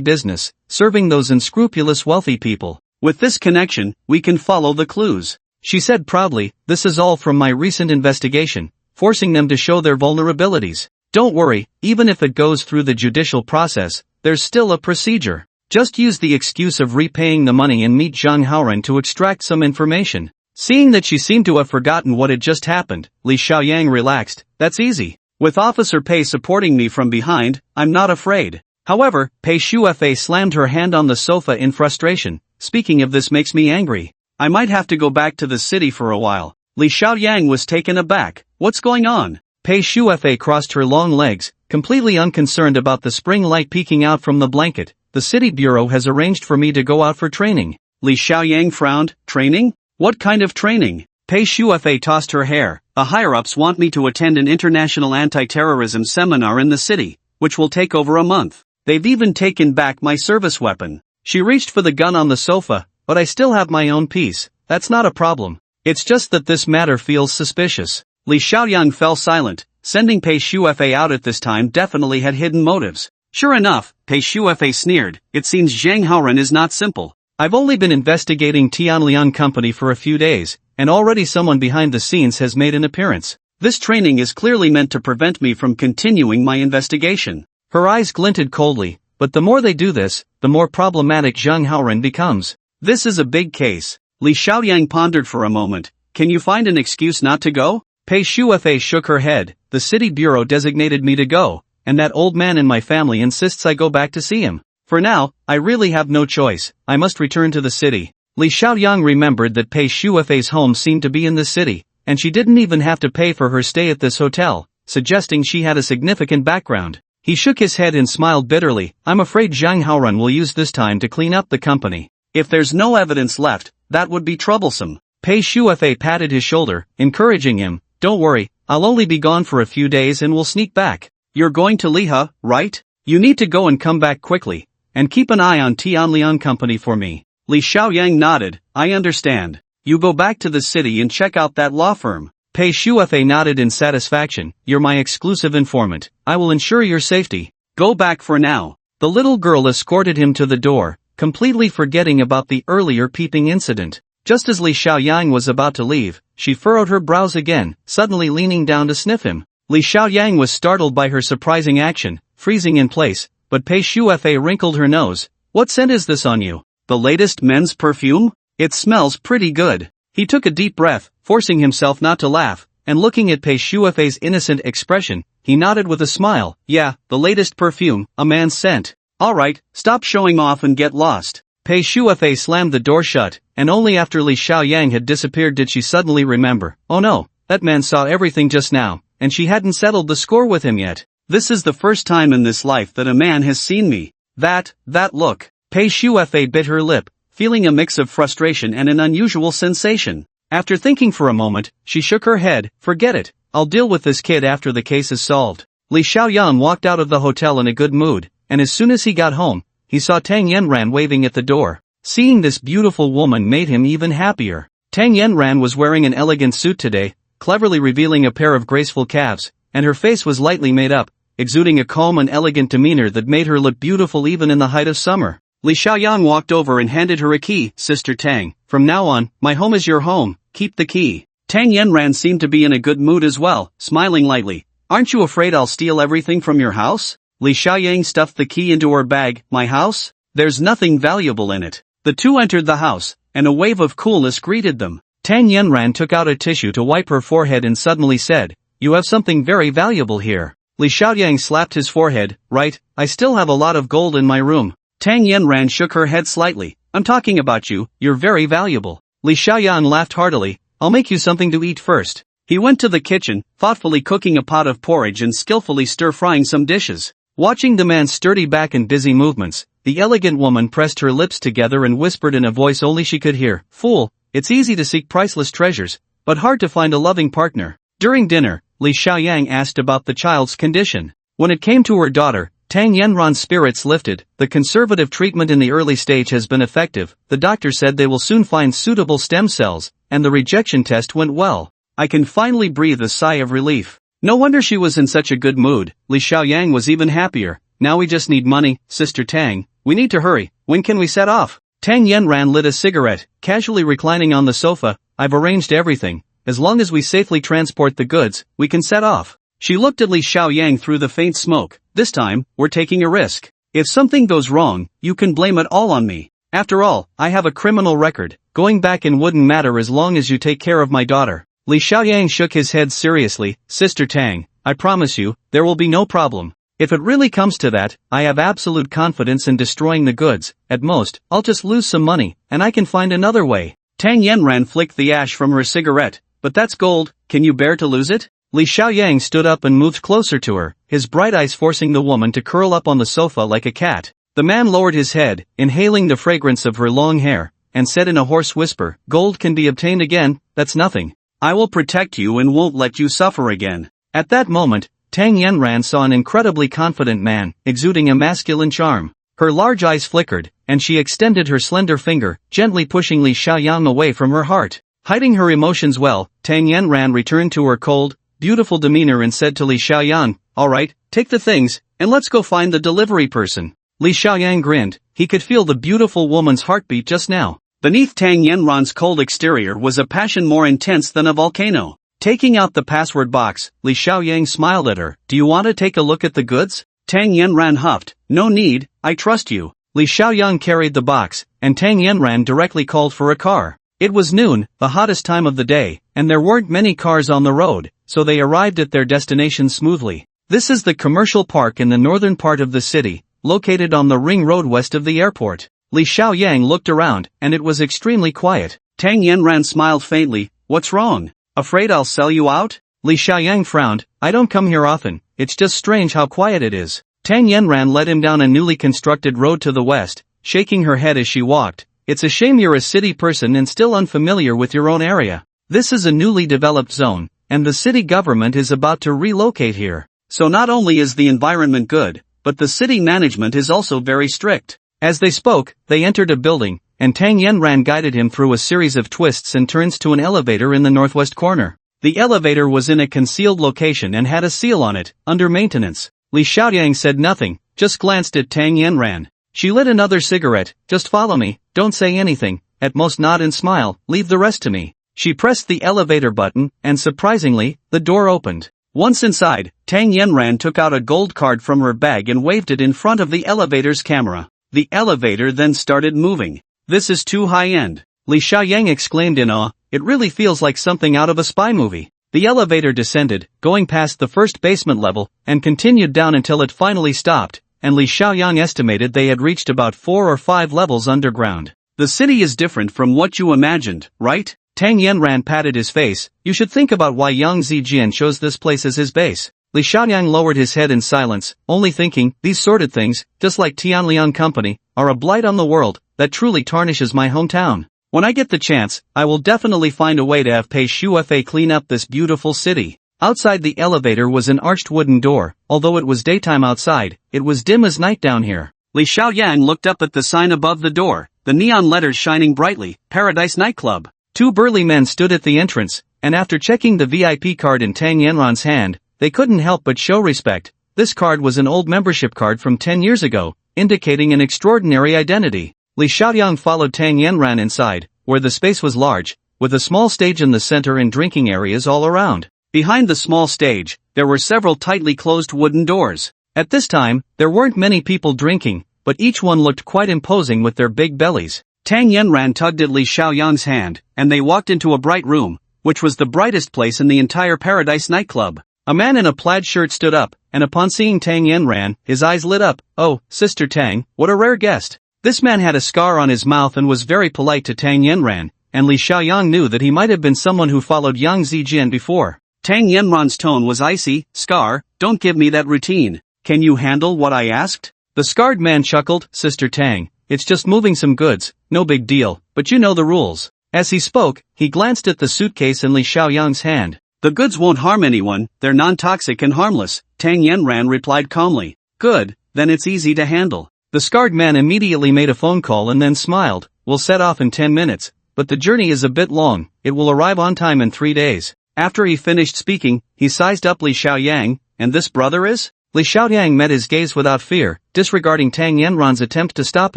business, serving those unscrupulous wealthy people. With this connection, we can follow the clues," she said proudly. "This is all from my recent investigation, forcing them to show their vulnerabilities. Don't worry, even if it goes through the judicial process, there's still a procedure. Just use the excuse of repaying the money and meet Zhang Haoren to extract some information." Seeing that she seemed to have forgotten what had just happened, Li Xiaoyang relaxed. "That's easy. With Officer Pei supporting me from behind, I'm not afraid." However, Pei Shuefei slammed her hand on the sofa in frustration. "Speaking of this makes me angry. I might have to go back to the city for a while." Li Xiaoyang was taken aback. "What's going on?" Pei Shuefei crossed her long legs, completely unconcerned about the spring light peeking out from the blanket. "The city bureau has arranged for me to go out for training." Li Xiaoyang frowned. "Training? What kind of training?" Pei Shuefei tossed her hair. "The higher-ups want me to attend an international anti-terrorism seminar in the city, which will take over a month. They've even taken back my service weapon." She reached for the gun on the sofa. "But I still have my own piece. That's not a problem. It's just that this matter feels suspicious." Li Xiaoyang fell silent. Sending Pei Shuefei out at this time definitely had hidden motives. Sure enough, Pei Shuefei sneered. "It seems Zhang Haoren is not simple. I've only been investigating Tianliang Company for a few days, and already someone behind the scenes has made an appearance. This training is clearly meant to prevent me from continuing my investigation." Her eyes glinted coldly. "But the more they do this, the more problematic Zhang Haoren becomes. This is a big case." Li Xiaoyang pondered for a moment. "Can you find an excuse not to go?" Pei Shuefei shook her head. "The city bureau designated me to go, and that old man in my family insists I go back to see him. For now, I really have no choice. I must return to the city." Li Xiaoyang remembered that Pei Shuefei's home seemed to be in the city, and she didn't even have to pay for her stay at this hotel, suggesting she had a significant background. He shook his head and smiled bitterly. "I'm afraid Zhang Haoren will use this time to clean up the company. If there's no evidence left, that would be troublesome." Pei Shuefei patted his shoulder, encouraging him. "Don't worry, I'll only be gone for a few days and we'll sneak back. You're going to Liha, right? You need to go and come back quickly. And keep an eye on Tianliang Company for me." Li Xiaoyang nodded. "I understand. You go back to the city and check out that law firm." Pei Shuefei nodded in satisfaction. "You're my exclusive informant. I will ensure your safety. Go back for now." The little girl escorted him to the door. completely forgetting about the earlier peeping incident. Just as Li Xiaoyang was about to leave, she furrowed her brows again, suddenly leaning down to sniff him. Li Xiaoyang was startled by her surprising action, freezing in place, but Pei Shuefei wrinkled her nose. What scent is this on you? The latest men's perfume? It smells pretty good. He took a deep breath, forcing himself not to laugh, and looking at Pei Shuefei's innocent expression, he nodded with a smile. Yeah, the latest perfume, a man's scent. Alright, stop showing off and get lost. Pei Shuefei slammed the door shut, and only after Li Xiaoyang had disappeared did she suddenly remember. Oh no, that man saw everything just now, and she hadn't settled the score with him yet. This is the first time in this life that a man has seen me. That look. Pei Shuefei bit her lip, feeling a mix of frustration and an unusual sensation. After thinking for a moment, she shook her head. Forget it, I'll deal with this kid after the case is solved. Li Xiaoyan walked out of the hotel in a good mood, and as soon as he got home, he saw Tang Yanran waving at the door. Seeing this beautiful woman made him even happier. Tang Yanran was wearing an elegant suit today, cleverly revealing a pair of graceful calves, and her face was lightly made up, exuding a calm and elegant demeanor that made her look beautiful even in the height of summer. Li Xiaoyan walked over and handed her a key. Sister Tang, from now on, my home is your home, keep the key. Tang Yanran seemed to be in a good mood as well, smiling lightly. Aren't you afraid I'll steal everything from your house? Li Xiaoyang stuffed the key into her bag. My house? There's nothing valuable in it. The two entered the house, and a wave of coolness greeted them. Tang Yanran took out a tissue to wipe her forehead and suddenly said, You have something very valuable here. Li Xiaoyang slapped his forehead. Right, I still have a lot of gold in my room. Tang Yanran shook her head slightly. I'm talking about you, you're very valuable. Li Xiaoyan laughed heartily. I'll make you something to eat first. He went to the kitchen, thoughtfully cooking a pot of porridge and skillfully stir-frying some dishes. Watching the man's sturdy back and busy movements, the elegant woman pressed her lips together and whispered in a voice only she could hear, Fool, it's easy to seek priceless treasures, but hard to find a loving partner. During dinner, Li Xiaoyang asked about the child's condition. When it came to her daughter, Tang Yanran's spirits lifted. The conservative treatment in the early stage has been effective. The doctor said they will soon find suitable stem cells, and the rejection test went well. I can finally breathe a sigh of relief. No wonder she was in such a good mood. Li Xiaoyang was even happier. Now we just need money, Sister Tang. We need to hurry. When can we set off? Tang Yanran lit a cigarette, casually reclining on the sofa. I've arranged everything. As long as we safely transport the goods, we can set off. She looked at Li Xiaoyang through the faint smoke. This time, we're taking a risk. If something goes wrong, you can blame it all on me. After all, I have a criminal record. Going back in wouldn't matter as long as you take care of my daughter. Li Xiaoyang shook his head seriously. Sister Tang, I promise you, there will be no problem. If it really comes to that, I have absolute confidence in destroying the goods. At most, I'll just lose some money, and I can find another way. Tang Yanran flicked the ash from her cigarette. But that's gold, can you bear to lose it? Li Xiaoyang stood up and moved closer to her, his bright eyes forcing the woman to curl up on the sofa like a cat. The man lowered his head, inhaling the fragrance of her long hair, and said in a hoarse whisper, Gold can be obtained again, that's nothing. I will protect you and won't let you suffer again. At that moment, Tang Yanran saw an incredibly confident man, exuding a masculine charm. Her large eyes flickered, and she extended her slender finger, gently pushing Li Xiaoyang away from her heart. Hiding her emotions well, Tang Yanran returned to her cold, beautiful demeanor and said to Li Xiaoyan, Alright, take the things, and let's go find the delivery person. Li Xiaoyan grinned. He could feel the beautiful woman's heartbeat just now. Beneath Tang Yanran's cold exterior was a passion more intense than a volcano. Taking out the password box, Li Xiaoyang smiled at her. Do you want to take a look at the goods? Tang Yanran huffed. No need, I trust you. Li Xiaoyang carried the box, and Tang Yanran directly called for a car. It was noon, the hottest time of the day, and there weren't many cars on the road, so they arrived at their destination smoothly. This is the commercial park in the northern part of the city, located on the ring road west of the airport. Li Xiaoyang looked around, and it was extremely quiet. Tang Yanran smiled faintly. What's wrong? Afraid I'll sell you out? Li Xiaoyang frowned. I don't come here often, it's just strange how quiet it is. Tang Yanran led him down a newly constructed road to the west, shaking her head as she walked. It's a shame you're a city person and still unfamiliar with your own area. This is a newly developed zone, and the city government is about to relocate here. So not only is the environment good, but the city management is also very strict. As they spoke, they entered a building, and Tang Yanran guided him through a series of twists and turns to an elevator in the northwest corner. The elevator was in a concealed location and had a seal on it, under maintenance. Li Xiaoyang said nothing, just glanced at Tang Yanran. She lit another cigarette. Just follow me, don't say anything, at most nod and smile, leave the rest to me. She pressed the elevator button, and surprisingly, the door opened. Once inside, Tang Yanran took out a gold card from her bag and waved it in front of the elevator's camera. The elevator then started moving. This is too high-end, Li Xiaoyang exclaimed in awe. It really feels like something out of a spy movie. The elevator descended, going past the first basement level, and continued down until it finally stopped, and Li Xiaoyang estimated they had reached about 4 or 5 levels underground. The city is different from what you imagined, right? Tang Yanran patted his face. You should think about why Yang Zijian chose this place as his base. Li Xiaoyang lowered his head in silence, only thinking, these sordid things, just like Tianliang Company, are a blight on the world, that truly tarnishes my hometown. When I get the chance, I will definitely find a way to have Pei Shufa clean up this beautiful city. Outside the elevator was an arched wooden door. Although it was daytime outside, it was dim as night down here. Li Xiaoyang looked up at the sign above the door, the neon letters shining brightly, Paradise Nightclub. 2 burly men stood at the entrance, and after checking the VIP card in Tang Yanran's hand, they couldn't help but show respect. This card was an old membership card from 10 years ago, indicating an extraordinary identity. Li Xiaoyang followed Tang Yanran inside, where the space was large, with a small stage in the center and drinking areas all around. Behind the small stage, there were several tightly closed wooden doors. At this time, there weren't many people drinking, but each one looked quite imposing with their big bellies. Tang Yanran tugged at Li Xiaoyang's hand, and they walked into a bright room, which was the brightest place in the entire Paradise nightclub. A man in a plaid shirt stood up, and upon seeing Tang Yanran, his eyes lit up. Oh, Sister Tang, what a rare guest. This man had a scar on his mouth and was very polite to Tang Yanran, and Li Xiaoyang knew that he might have been someone who followed Yang Zijian before. Tang Yanran's tone was icy. Scar, don't give me that routine. Can you handle what I asked? The scarred man chuckled. Sister Tang, it's just moving some goods, no big deal, but you know the rules. As he spoke, he glanced at the suitcase in Li Xiaoyang's hand. The goods won't harm anyone, they're non-toxic and harmless, Tang Yanran replied calmly. Good, then it's easy to handle. The scarred man immediately made a phone call and then smiled. We'll set off in 10 minutes, but the journey is a bit long, it will arrive on time in 3 days. After he finished speaking, he sized up Li Xiaoyang. And this brother is? Li Xiaoyang met his gaze without fear, disregarding Tang Yanran's attempt to stop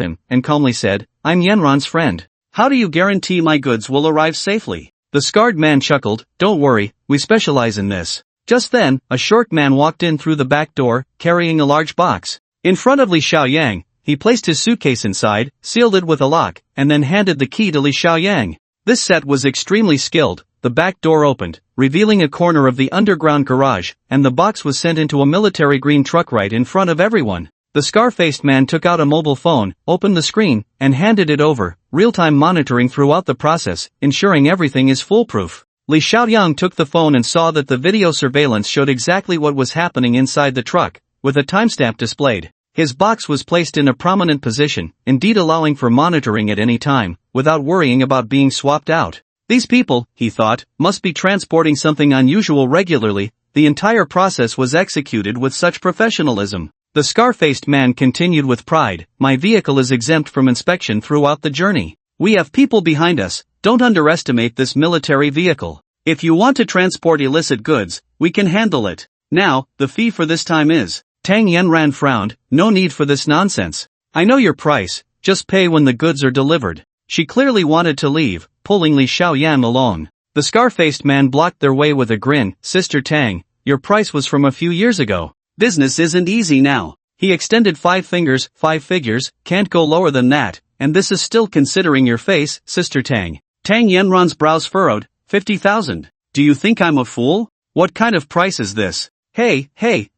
him, and calmly said, I'm Yanran's friend. How do you guarantee my goods will arrive safely? The scarred man chuckled. Don't worry, we specialize in this. Just then, a short man walked in through the back door, carrying a large box. In front of Li Xiaoyang, he placed his suitcase inside, sealed it with a lock, and then handed the key to Li Xiaoyang. This set was extremely skilled. The back door opened, revealing a corner of the underground garage, and the box was sent into a military green truck right in front of everyone. The scar-faced man took out a mobile phone, opened the screen, and handed it over, real-time monitoring throughout the process, ensuring everything is foolproof. Li Xiaoyang took the phone and saw that the video surveillance showed exactly what was happening inside the truck, with a timestamp displayed. His box was placed in a prominent position, indeed allowing for monitoring at any time, without worrying about being swapped out. These people, he thought, must be transporting something unusual regularly. The entire process was executed with such professionalism. The scar-faced man continued with pride, my vehicle is exempt from inspection throughout the journey. We have people behind us, don't underestimate this military vehicle. If you want to transport illicit goods, we can handle it. Now, the fee for this time is. Tang Yanran frowned, no need for this nonsense. I know your price, just pay when the goods are delivered. She clearly wanted to leave, pulling Li Xiaoyang along. The scar-faced man blocked their way with a grin. Sister Tang, your price was from a few years ago. Business isn't easy now. He extended 5 fingers, 5 figures, can't go lower than that, and this is still considering your face, Sister Tang. Tang Yanran's brows furrowed. 50,000. Do you think I'm a fool? What kind of price is this? Hey,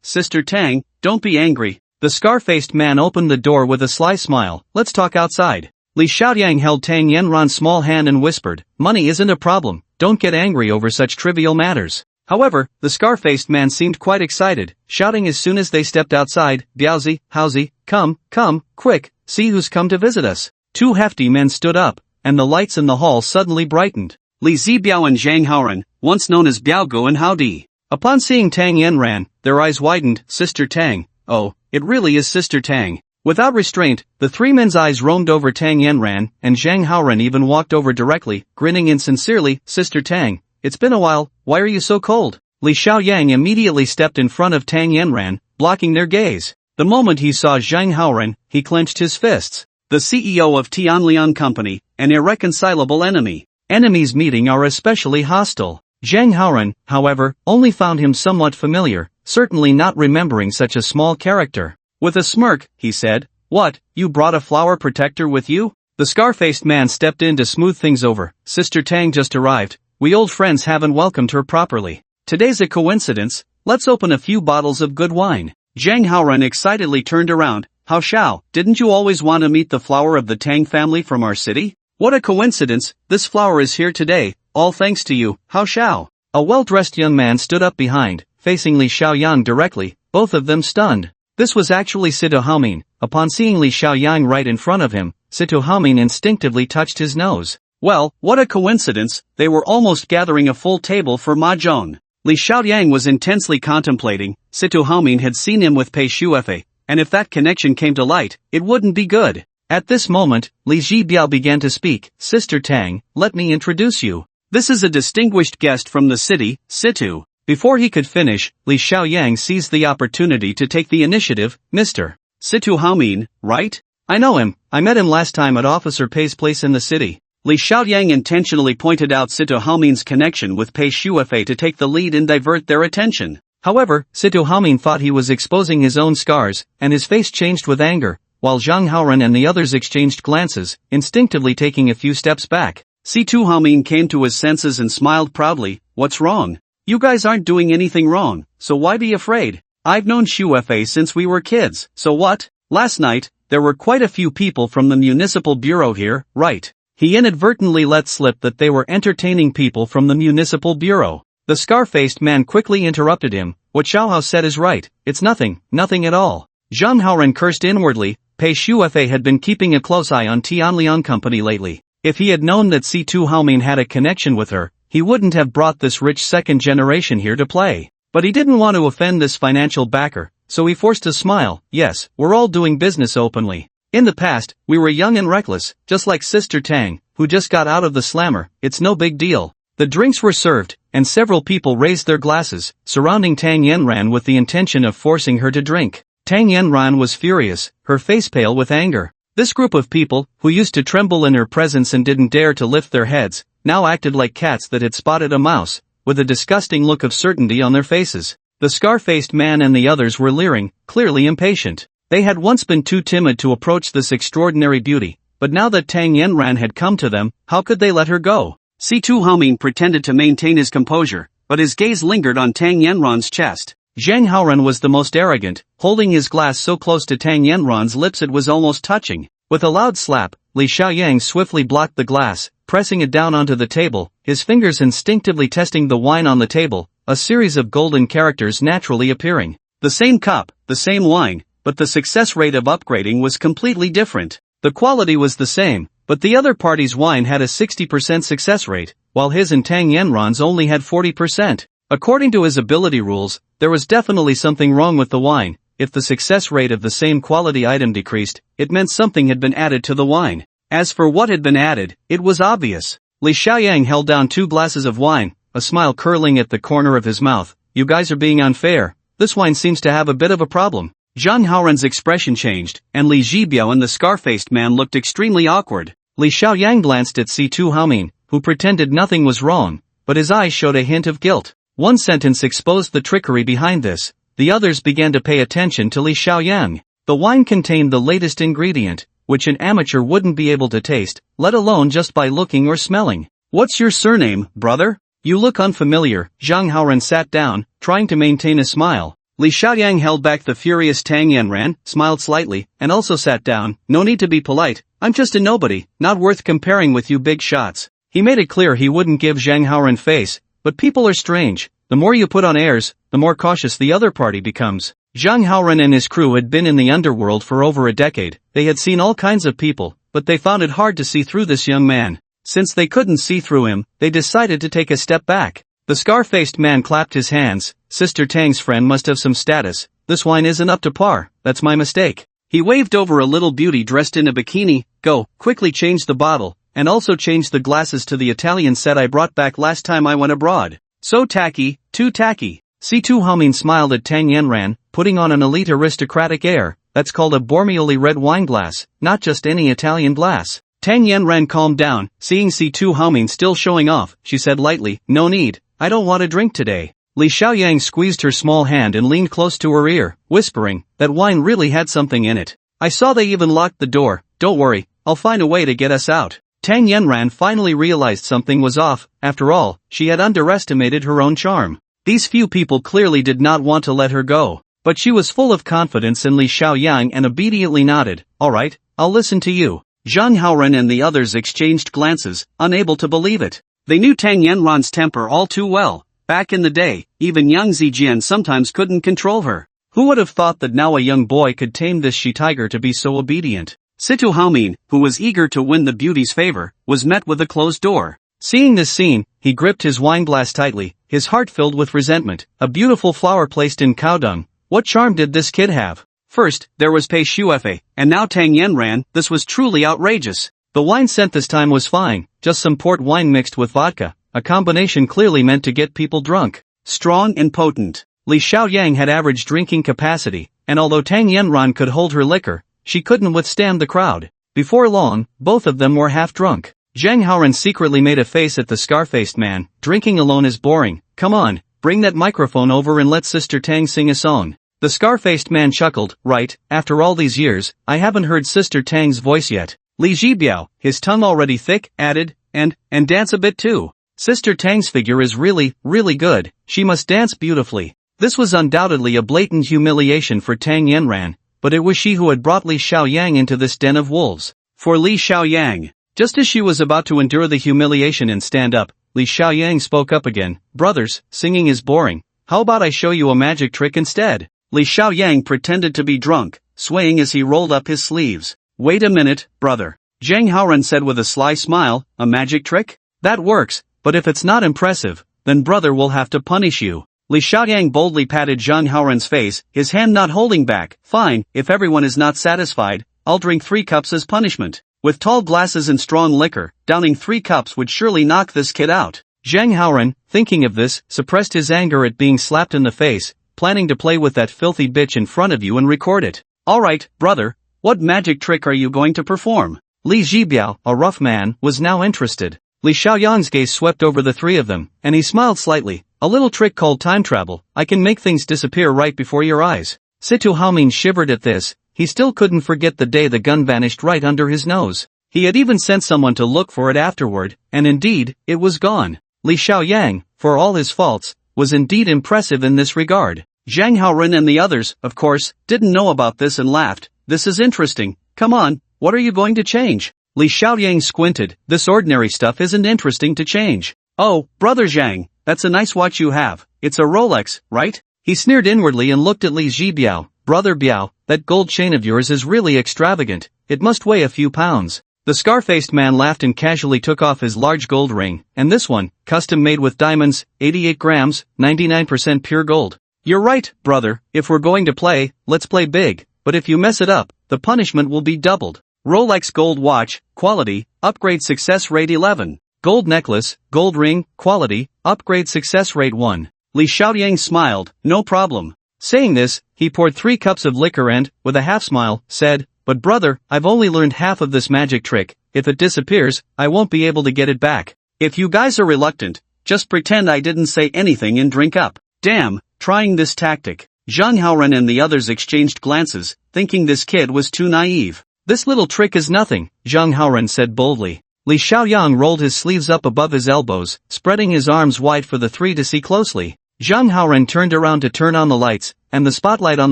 Sister Tang, don't be angry. The scar-faced man opened the door with a sly smile. Let's talk outside. Li Xiaoyang held Tang Yanran's small hand and whispered, money isn't a problem, don't get angry over such trivial matters. However, the scar-faced man seemed quite excited, shouting as soon as they stepped outside, Biaozi, Haozi, come, quick, see who's come to visit us. 2 hefty men stood up, and the lights in the hall suddenly brightened. Li Zibiao and Zhang Haoran, once known as Biaogu and Haodi. Upon seeing Tang Yanran, their eyes widened. Sister Tang, oh, it really is Sister Tang. Without restraint, the 3 men's eyes roamed over Tang Yanran, and Zhang Haoran even walked over directly, grinning insincerely. Sister Tang, it's been a while, why are you so cold? Li Xiaoyang immediately stepped in front of Tang Yanran, blocking their gaze. The moment he saw Zhang Haoren, he clenched his fists. The CEO of Tianlian Company, an irreconcilable enemy. Enemies meeting are especially hostile. Zhang Haoren, however, only found him somewhat familiar, certainly not remembering such a small character. With a smirk, he said, "What, you brought a flower protector with you?" The scar-faced man stepped in to smooth things over. "Sister Tang just arrived. We old friends haven't welcomed her properly. Today's a coincidence. Let's open a few bottles of good wine." Zhang Haoren excitedly turned around. "Hao Xiao, didn't you always want to meet the flower of the Tang family from our city? What a coincidence, this flower is here today, all thanks to you, Hao Xiao." A well-dressed young man stood up behind, facing Li Xiaoyang directly, both of them stunned. This was actually Sito Haomin. Upon seeing Li Xiaoyang right in front of him, Sito Haomin instinctively touched his nose. Well, what a coincidence, they were almost gathering a full table for mahjong. Li Xiaoyang was intensely contemplating. Sito Haomin had seen him with Pei Shuefei, and if that connection came to light, it wouldn't be good. At this moment, Li Zhibiao began to speak. "Sister Tang, let me introduce you. This is a distinguished guest from the city, Situ." Before he could finish, Li Xiaoyang seized the opportunity to take the initiative. "Mr. Situ Haomin, right? I know him, I met him last time at Officer Pei's place in the city." Li Xiaoyang intentionally pointed out Sito Haomin's connection with Pei Shuefei to take the lead and divert their attention. However, Sito Haomin thought he was exposing his own scars, and his face changed with anger, while Zhang Haoren and the others exchanged glances, instinctively taking a few steps back. Sito Haomin came to his senses and smiled proudly. "What's wrong? You guys aren't doing anything wrong, so why be afraid? I've known Shuefei since we were kids, so what? Last night, there were quite a few people from the municipal bureau here, right?" He inadvertently let slip that they were entertaining people from the municipal bureau. The scar-faced man quickly interrupted him. "What Xiaohao said is right, it's nothing, nothing at all." Zhang Haoren cursed inwardly. Pei Shuefei had been keeping a close eye on Tianlian Company lately. If he had known that Sito Haomin had a connection with her, he wouldn't have brought this rich second generation here to play. But he didn't want to offend this financial backer, so he forced a smile. "Yes, we're all doing business openly. In the past, we were young and reckless, just like Sister Tang, who just got out of the slammer. It's no big deal." The drinks were served, and several people raised their glasses, surrounding Tang Yanran with the intention of forcing her to drink. Tang Yanran was furious, her face pale with anger. This group of people, who used to tremble in her presence and didn't dare to lift their heads, now acted like cats that had spotted a mouse, with a disgusting look of certainty on their faces. The scar-faced man and the others were leering, clearly impatient. They had once been too timid to approach this extraordinary beauty, but now that Tang Yanran had come to them, how could they let her go? Sito Haomin pretended to maintain his composure, but his gaze lingered on Tang Yanran's chest. Zhang Haoren was the most arrogant, holding his glass so close to Tang Yanran's lips it was almost touching. With a loud slap, Li Xiaoyang swiftly blocked the glass, pressing it down onto the table, his fingers instinctively testing the wine on the table, a series of golden characters naturally appearing. The same cup, the same wine, but the success rate of upgrading was completely different. The quality was the same, but the other party's wine had a 60% success rate, while his and Tang Yanran's only had 40%. According to his ability rules, there was definitely something wrong with the wine. If the success rate of the same quality item decreased, it meant something had been added to the wine. As for what had been added, it was obvious. Li Xiaoyang held down 2 glasses of wine, a smile curling at the corner of his mouth. "You guys are being unfair. This wine seems to have a bit of a problem." Zhang Haoren's expression changed, and Li Zhibiao and the scar-faced man looked extremely awkward. Li Xiaoyang glanced at Sito Haomin, who pretended nothing was wrong, but his eyes showed a hint of guilt. One sentence exposed the trickery behind this. The others began to pay attention to Li Xiaoyang. The wine contained the latest ingredient, which an amateur wouldn't be able to taste, let alone just by looking or smelling. "What's your surname, brother? You look unfamiliar." Zhang Haoren sat down, trying to maintain a smile. Li Xiaoyang held back the furious Tang Yanran, smiled slightly, and also sat down. "No need to be polite, I'm just a nobody, not worth comparing with you big shots." He made it clear he wouldn't give Zhang Haoren face, but people are strange. The more you put on airs, the more cautious the other party becomes. Zhang Haoren and his crew had been in the underworld for over a decade. They had seen all kinds of people, but they found it hard to see through this young man. Since they couldn't see through him, they decided to take a step back. The scar-faced man clapped his hands. "Sister Tang's friend must have some status. This wine isn't up to par, that's my mistake." He waved over a little beauty dressed in a bikini. "Go, quickly change the bottle, and also change the glasses to the Italian set I brought back last time I went abroad. So tacky, too tacky." Sito Haomin smiled at Tang Yanran, putting on an elite aristocratic air. That's called a Bormioli red wine glass, not just any Italian glass. Tang Yanran calmed down, seeing Si-Tu Haoming still showing off. She said lightly, "No need, I don't want a drink today." Li Xiaoyang squeezed her small hand and leaned close to her ear, whispering, "That wine really had something in it. I saw they even locked the door. Don't worry, I'll find a way to get us out." Tang Yanran finally realized something was off. After all, she had underestimated her own charm. These few people clearly did not want to let her go. But she was full of confidence in Li Xiaoyang and obediently nodded. "All right, I'll listen to you." Zhang Haoren and the others exchanged glances, unable to believe it. They knew Tang Yanran's temper all too well. Back in the day, even young Zijian sometimes couldn't control her. Who would have thought that now a young boy could tame this she-tiger to be so obedient? Si-Tu Haoming, who was eager to win the beauty's favor, was met with a closed door. Seeing this scene, he gripped his wine glass tightly, his heart filled with resentment. A beautiful flower placed in cow dung. What charm did this kid have? First, there was Pei Shuefei, and now Tang Yanran. This was truly outrageous. The wine sent this time was fine, just some port wine mixed with vodka, a combination clearly meant to get people drunk. Strong and potent. Li Xiaoyang had average drinking capacity, and although Tang Yanran could hold her liquor, she couldn't withstand the crowd. Before long, both of them were half drunk. Zhang Haoren secretly made a face at the scar-faced man. "Drinking alone is boring. Come on, bring that microphone over and let Sister Tang sing a song." The scar-faced man chuckled. "Right, after all these years, I haven't heard Sister Tang's voice yet." Li Jibiao, his tongue already thick, added, and dance a bit too. "Sister Tang's figure is really good. She must dance beautifully." This was undoubtedly a blatant humiliation for Tang Yanran, but it was she who had brought Li Xiaoyang into this den of wolves. For Li Xiaoyang, just as she was about to endure the humiliation and stand up, Li Xiaoyang spoke up again. "Brothers, singing is boring. How about I show you a magic trick instead?" Li Xiaoyang pretended to be drunk, swaying as he rolled up his sleeves. "Wait a minute, brother," Zhang Haoren said with a sly smile. "A magic trick? That works, but if it's not impressive, then brother will have to punish you." Li Xiaoyang boldly patted Zhang Haoren's face, his hand not holding back. "Fine, if everyone is not satisfied, I'll drink 3 cups as punishment." With tall glasses and strong liquor, downing 3 cups would surely knock this kid out. Zhang Haoren, thinking of this, suppressed his anger at being slapped in the face, planning to play with that filthy bitch in front of you and record it. "All right, brother, what magic trick are you going to perform?" Li Jibiao, a rough man, was now interested. Li Xiaoyang's gaze swept over the 3 of them, and he smiled slightly. "A little trick called time travel. I can make things disappear right before your eyes." Si-Tu Haoming shivered at this. He still couldn't forget the day the gun vanished right under his nose. He had even sent someone to look for it afterward, and indeed, it was gone. Li Xiaoyang, for all his faults, was indeed impressive in this regard. Zhang Haoren and the others, of course, didn't know about this and laughed. "This is interesting. Come on, what are you going to change?" Li Xiaoyang squinted. "This ordinary stuff isn't interesting to change." "Oh, brother Zhang, that's a nice watch you have. It's a Rolex, right?" He sneered inwardly and looked at Li Jibiao. "Brother Biao, that gold chain of yours is really extravagant. It must weigh a few pounds." The scar-faced man laughed and casually took off his large gold ring. "And this one, custom made with diamonds, 88 grams, 99% pure gold." "You're right, brother, if we're going to play, let's play big, but if you mess it up, the punishment will be doubled." Rolex gold watch, quality, upgrade success rate 11. Gold necklace, gold ring, quality, upgrade success rate 1. Li Xiaoyang smiled. "No problem." Saying this, he poured 3 cups of liquor and, with a half-smile, said, "But brother, I've only learned half of this magic trick. If it disappears, I won't be able to get it back. If you guys are reluctant, just pretend I didn't say anything and drink up." "Damn, trying this tactic." Zhang Haoren and the others exchanged glances, thinking this kid was too naive. "This little trick is nothing," Zhang Haoren said boldly. Li Xiaoyang rolled his sleeves up above his elbows, spreading his arms wide for the 3 to see closely. Zhang Haoren turned around to turn on the lights, and the spotlight on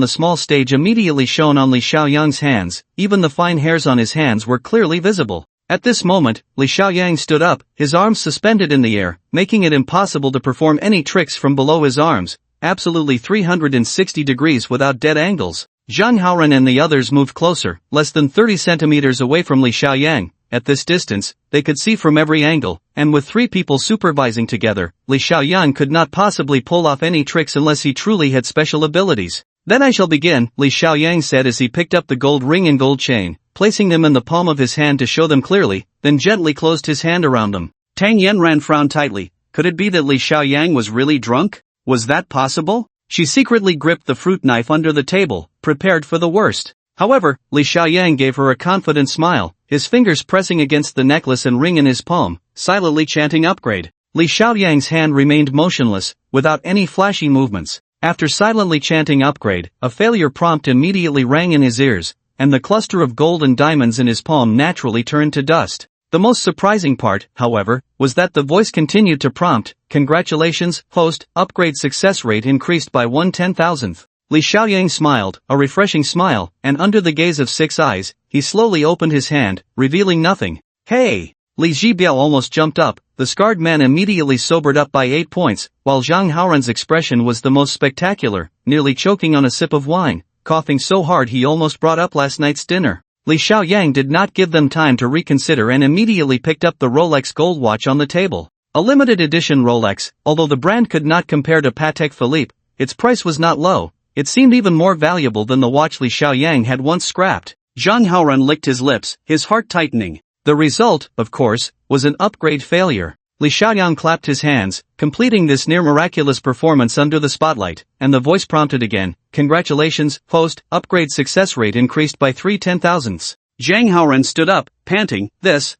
the small stage immediately shone on Li Xiaoyang's hands. Even the fine hairs on his hands were clearly visible. At this moment, Li Xiaoyang stood up, his arms suspended in the air, making it impossible to perform any tricks from below his arms, absolutely 360 degrees without dead angles. Zhang Haoren and the others moved closer, less than 30 centimeters away from Li Xiaoyang. At this distance, they could see from every angle, and with 3 people supervising together, Li Xiaoyang could not possibly pull off any tricks unless he truly had special abilities. "Then I shall begin," Li Xiaoyang said as he picked up the gold ring and gold chain, placing them in the palm of his hand to show them clearly, then gently closed his hand around them. Tang Yanran frowned tightly. Could it be that Li Xiaoyang was really drunk? Was that possible? She secretly gripped the fruit knife under the table, prepared for the worst. However, Li Xiaoyang gave her a confident smile, his fingers pressing against the necklace and ring in his palm, silently chanting upgrade. Li Xiaoyang's hand remained motionless, without any flashy movements. After silently chanting upgrade, a failure prompt immediately rang in his ears, and the cluster of gold and diamonds in his palm naturally turned to dust. The most surprising part, however, was that the voice continued to prompt, "Congratulations, host, upgrade success rate increased by 1/10,000th." Li Xiaoyang smiled, a refreshing smile, and under the gaze of 6 eyes, he slowly opened his hand, revealing nothing. "Hey!" Li Zhibiao almost jumped up. The scarred man immediately sobered up by 8 points, while Zhang Haoran's expression was the most spectacular, nearly choking on a sip of wine, coughing so hard he almost brought up last night's dinner. Li Xiaoyang did not give them time to reconsider and immediately picked up the Rolex gold watch on the table. A limited edition Rolex, although the brand could not compare to Patek Philippe, its price was not low. It seemed even more valuable than the watch Li Xiaoyang had once scrapped. Zhang Haoran licked his lips, his heart tightening. The result, of course, was an upgrade failure. Li Xiaoyang clapped his hands, completing this near-miraculous performance under the spotlight, and the voice prompted again, "Congratulations, host, upgrade success rate increased by 3/10,000ths." Zhang Haoran stood up, panting, This.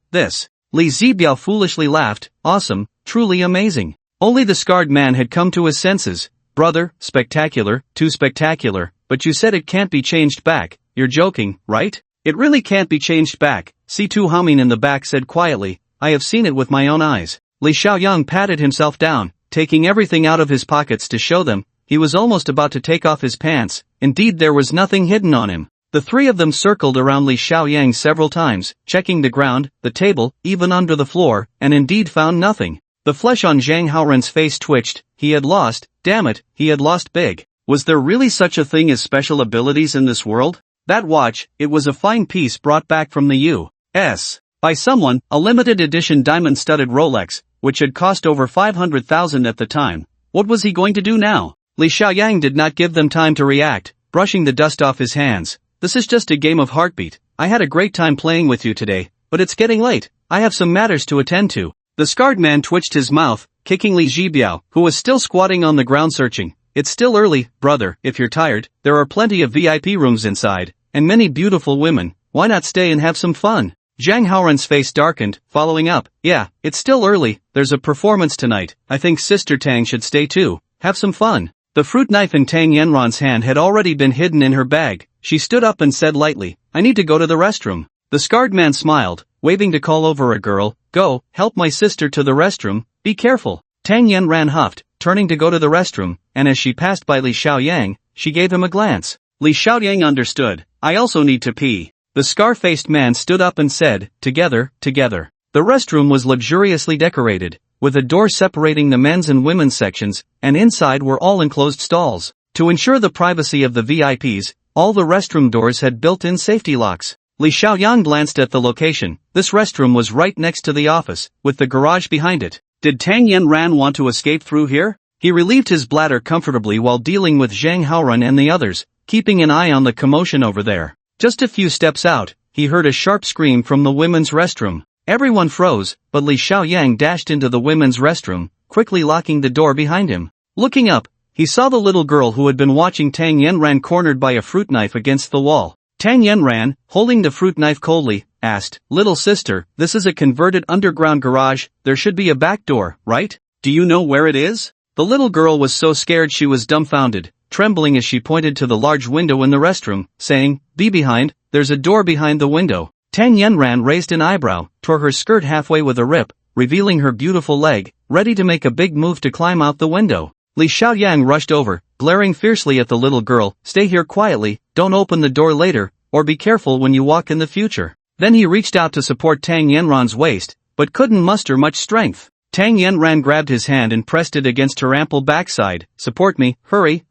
Li Zibiao foolishly laughed, "Awesome, truly amazing." Only the scarred man had come to his senses. "Brother, spectacular, too spectacular, but you said it can't be changed back, you're joking, right?" "It really can't be changed back," C2 Haomin in the back said quietly, "I have seen it with my own eyes." Li Xiaoyang patted himself down, taking everything out of his pockets to show them. He was almost about to take off his pants. Indeed, there was nothing hidden on him. The three of them circled around Li Xiaoyang several times, checking the ground, the table, even under the floor, and indeed found nothing. The flesh on Zhang Haoran's face twitched. He had lost, damn it, he had lost big. Was there really such a thing as special abilities in this world? That watch, it was a fine piece brought back from the U.S. by someone, a limited edition diamond-studded Rolex, which had cost over 500,000 at the time. What was he going to do now? Li Xiaoyang did not give them time to react, brushing the dust off his hands. "This is just a game of heartbeat. I had a great time playing with you today, but it's getting late. I have some matters to attend to." The scarred man twitched his mouth, kicking Li Zhibiao, who was still squatting on the ground searching. "It's still early, brother. If you're tired, there are plenty of VIP rooms inside, and many beautiful women. Why not stay and have some fun?" Zhang Haoran's face darkened, following up, "Yeah, it's still early, there's a performance tonight. I think Sister Tang should stay too. Have some fun." The fruit knife in Tang Yanran's hand had already been hidden in her bag. She stood up and said lightly, "I need to go to the restroom." The scarred man smiled, waving to call over a girl. "Go, help my sister to the restroom, be careful." Tang Yanran huffed, turning to go to the restroom, and as she passed by Li Xiaoyang, she gave him a glance. Li Xiaoyang understood. "I also need to pee." The scar-faced man stood up and said, together. The restroom was luxuriously decorated, with a door separating the men's and women's sections, and inside were all enclosed stalls. To ensure the privacy of the VIPs, all the restroom doors had built-in safety locks. Li Xiaoyang glanced at the location. This restroom was right next to the office, with the garage behind it. Did Tang Yanran want to escape through here? He relieved his bladder comfortably while dealing with Zhang Haoran and the others, keeping an eye on the commotion over there. Just a few steps out, he heard a sharp scream from the women's restroom. Everyone froze, but Li Xiaoyang dashed into the women's restroom, quickly locking the door behind him. Looking up, he saw the little girl who had been watching Tang Yanran cornered by a fruit knife against the wall. Tang Yanran, holding the fruit knife coldly, asked, "Little sister, this is a converted underground garage, there should be a back door, right? Do you know where it is?" The little girl was so scared she was dumbfounded, trembling as she pointed to the large window in the restroom, saying, "Be behind, there's a door behind the window." Tang Yanran raised an eyebrow, tore her skirt halfway with a rip, revealing her beautiful leg, ready to make a big move to climb out the window. Li Xiaoyang rushed over, glaring fiercely at the little girl, "Stay here quietly, don't open the door later, or be careful when you walk in the future." Then he reached out to support Tang Yanran's waist, but couldn't muster much strength. Tang Yanran grabbed his hand and pressed it against her ample backside. "Support me, hurry.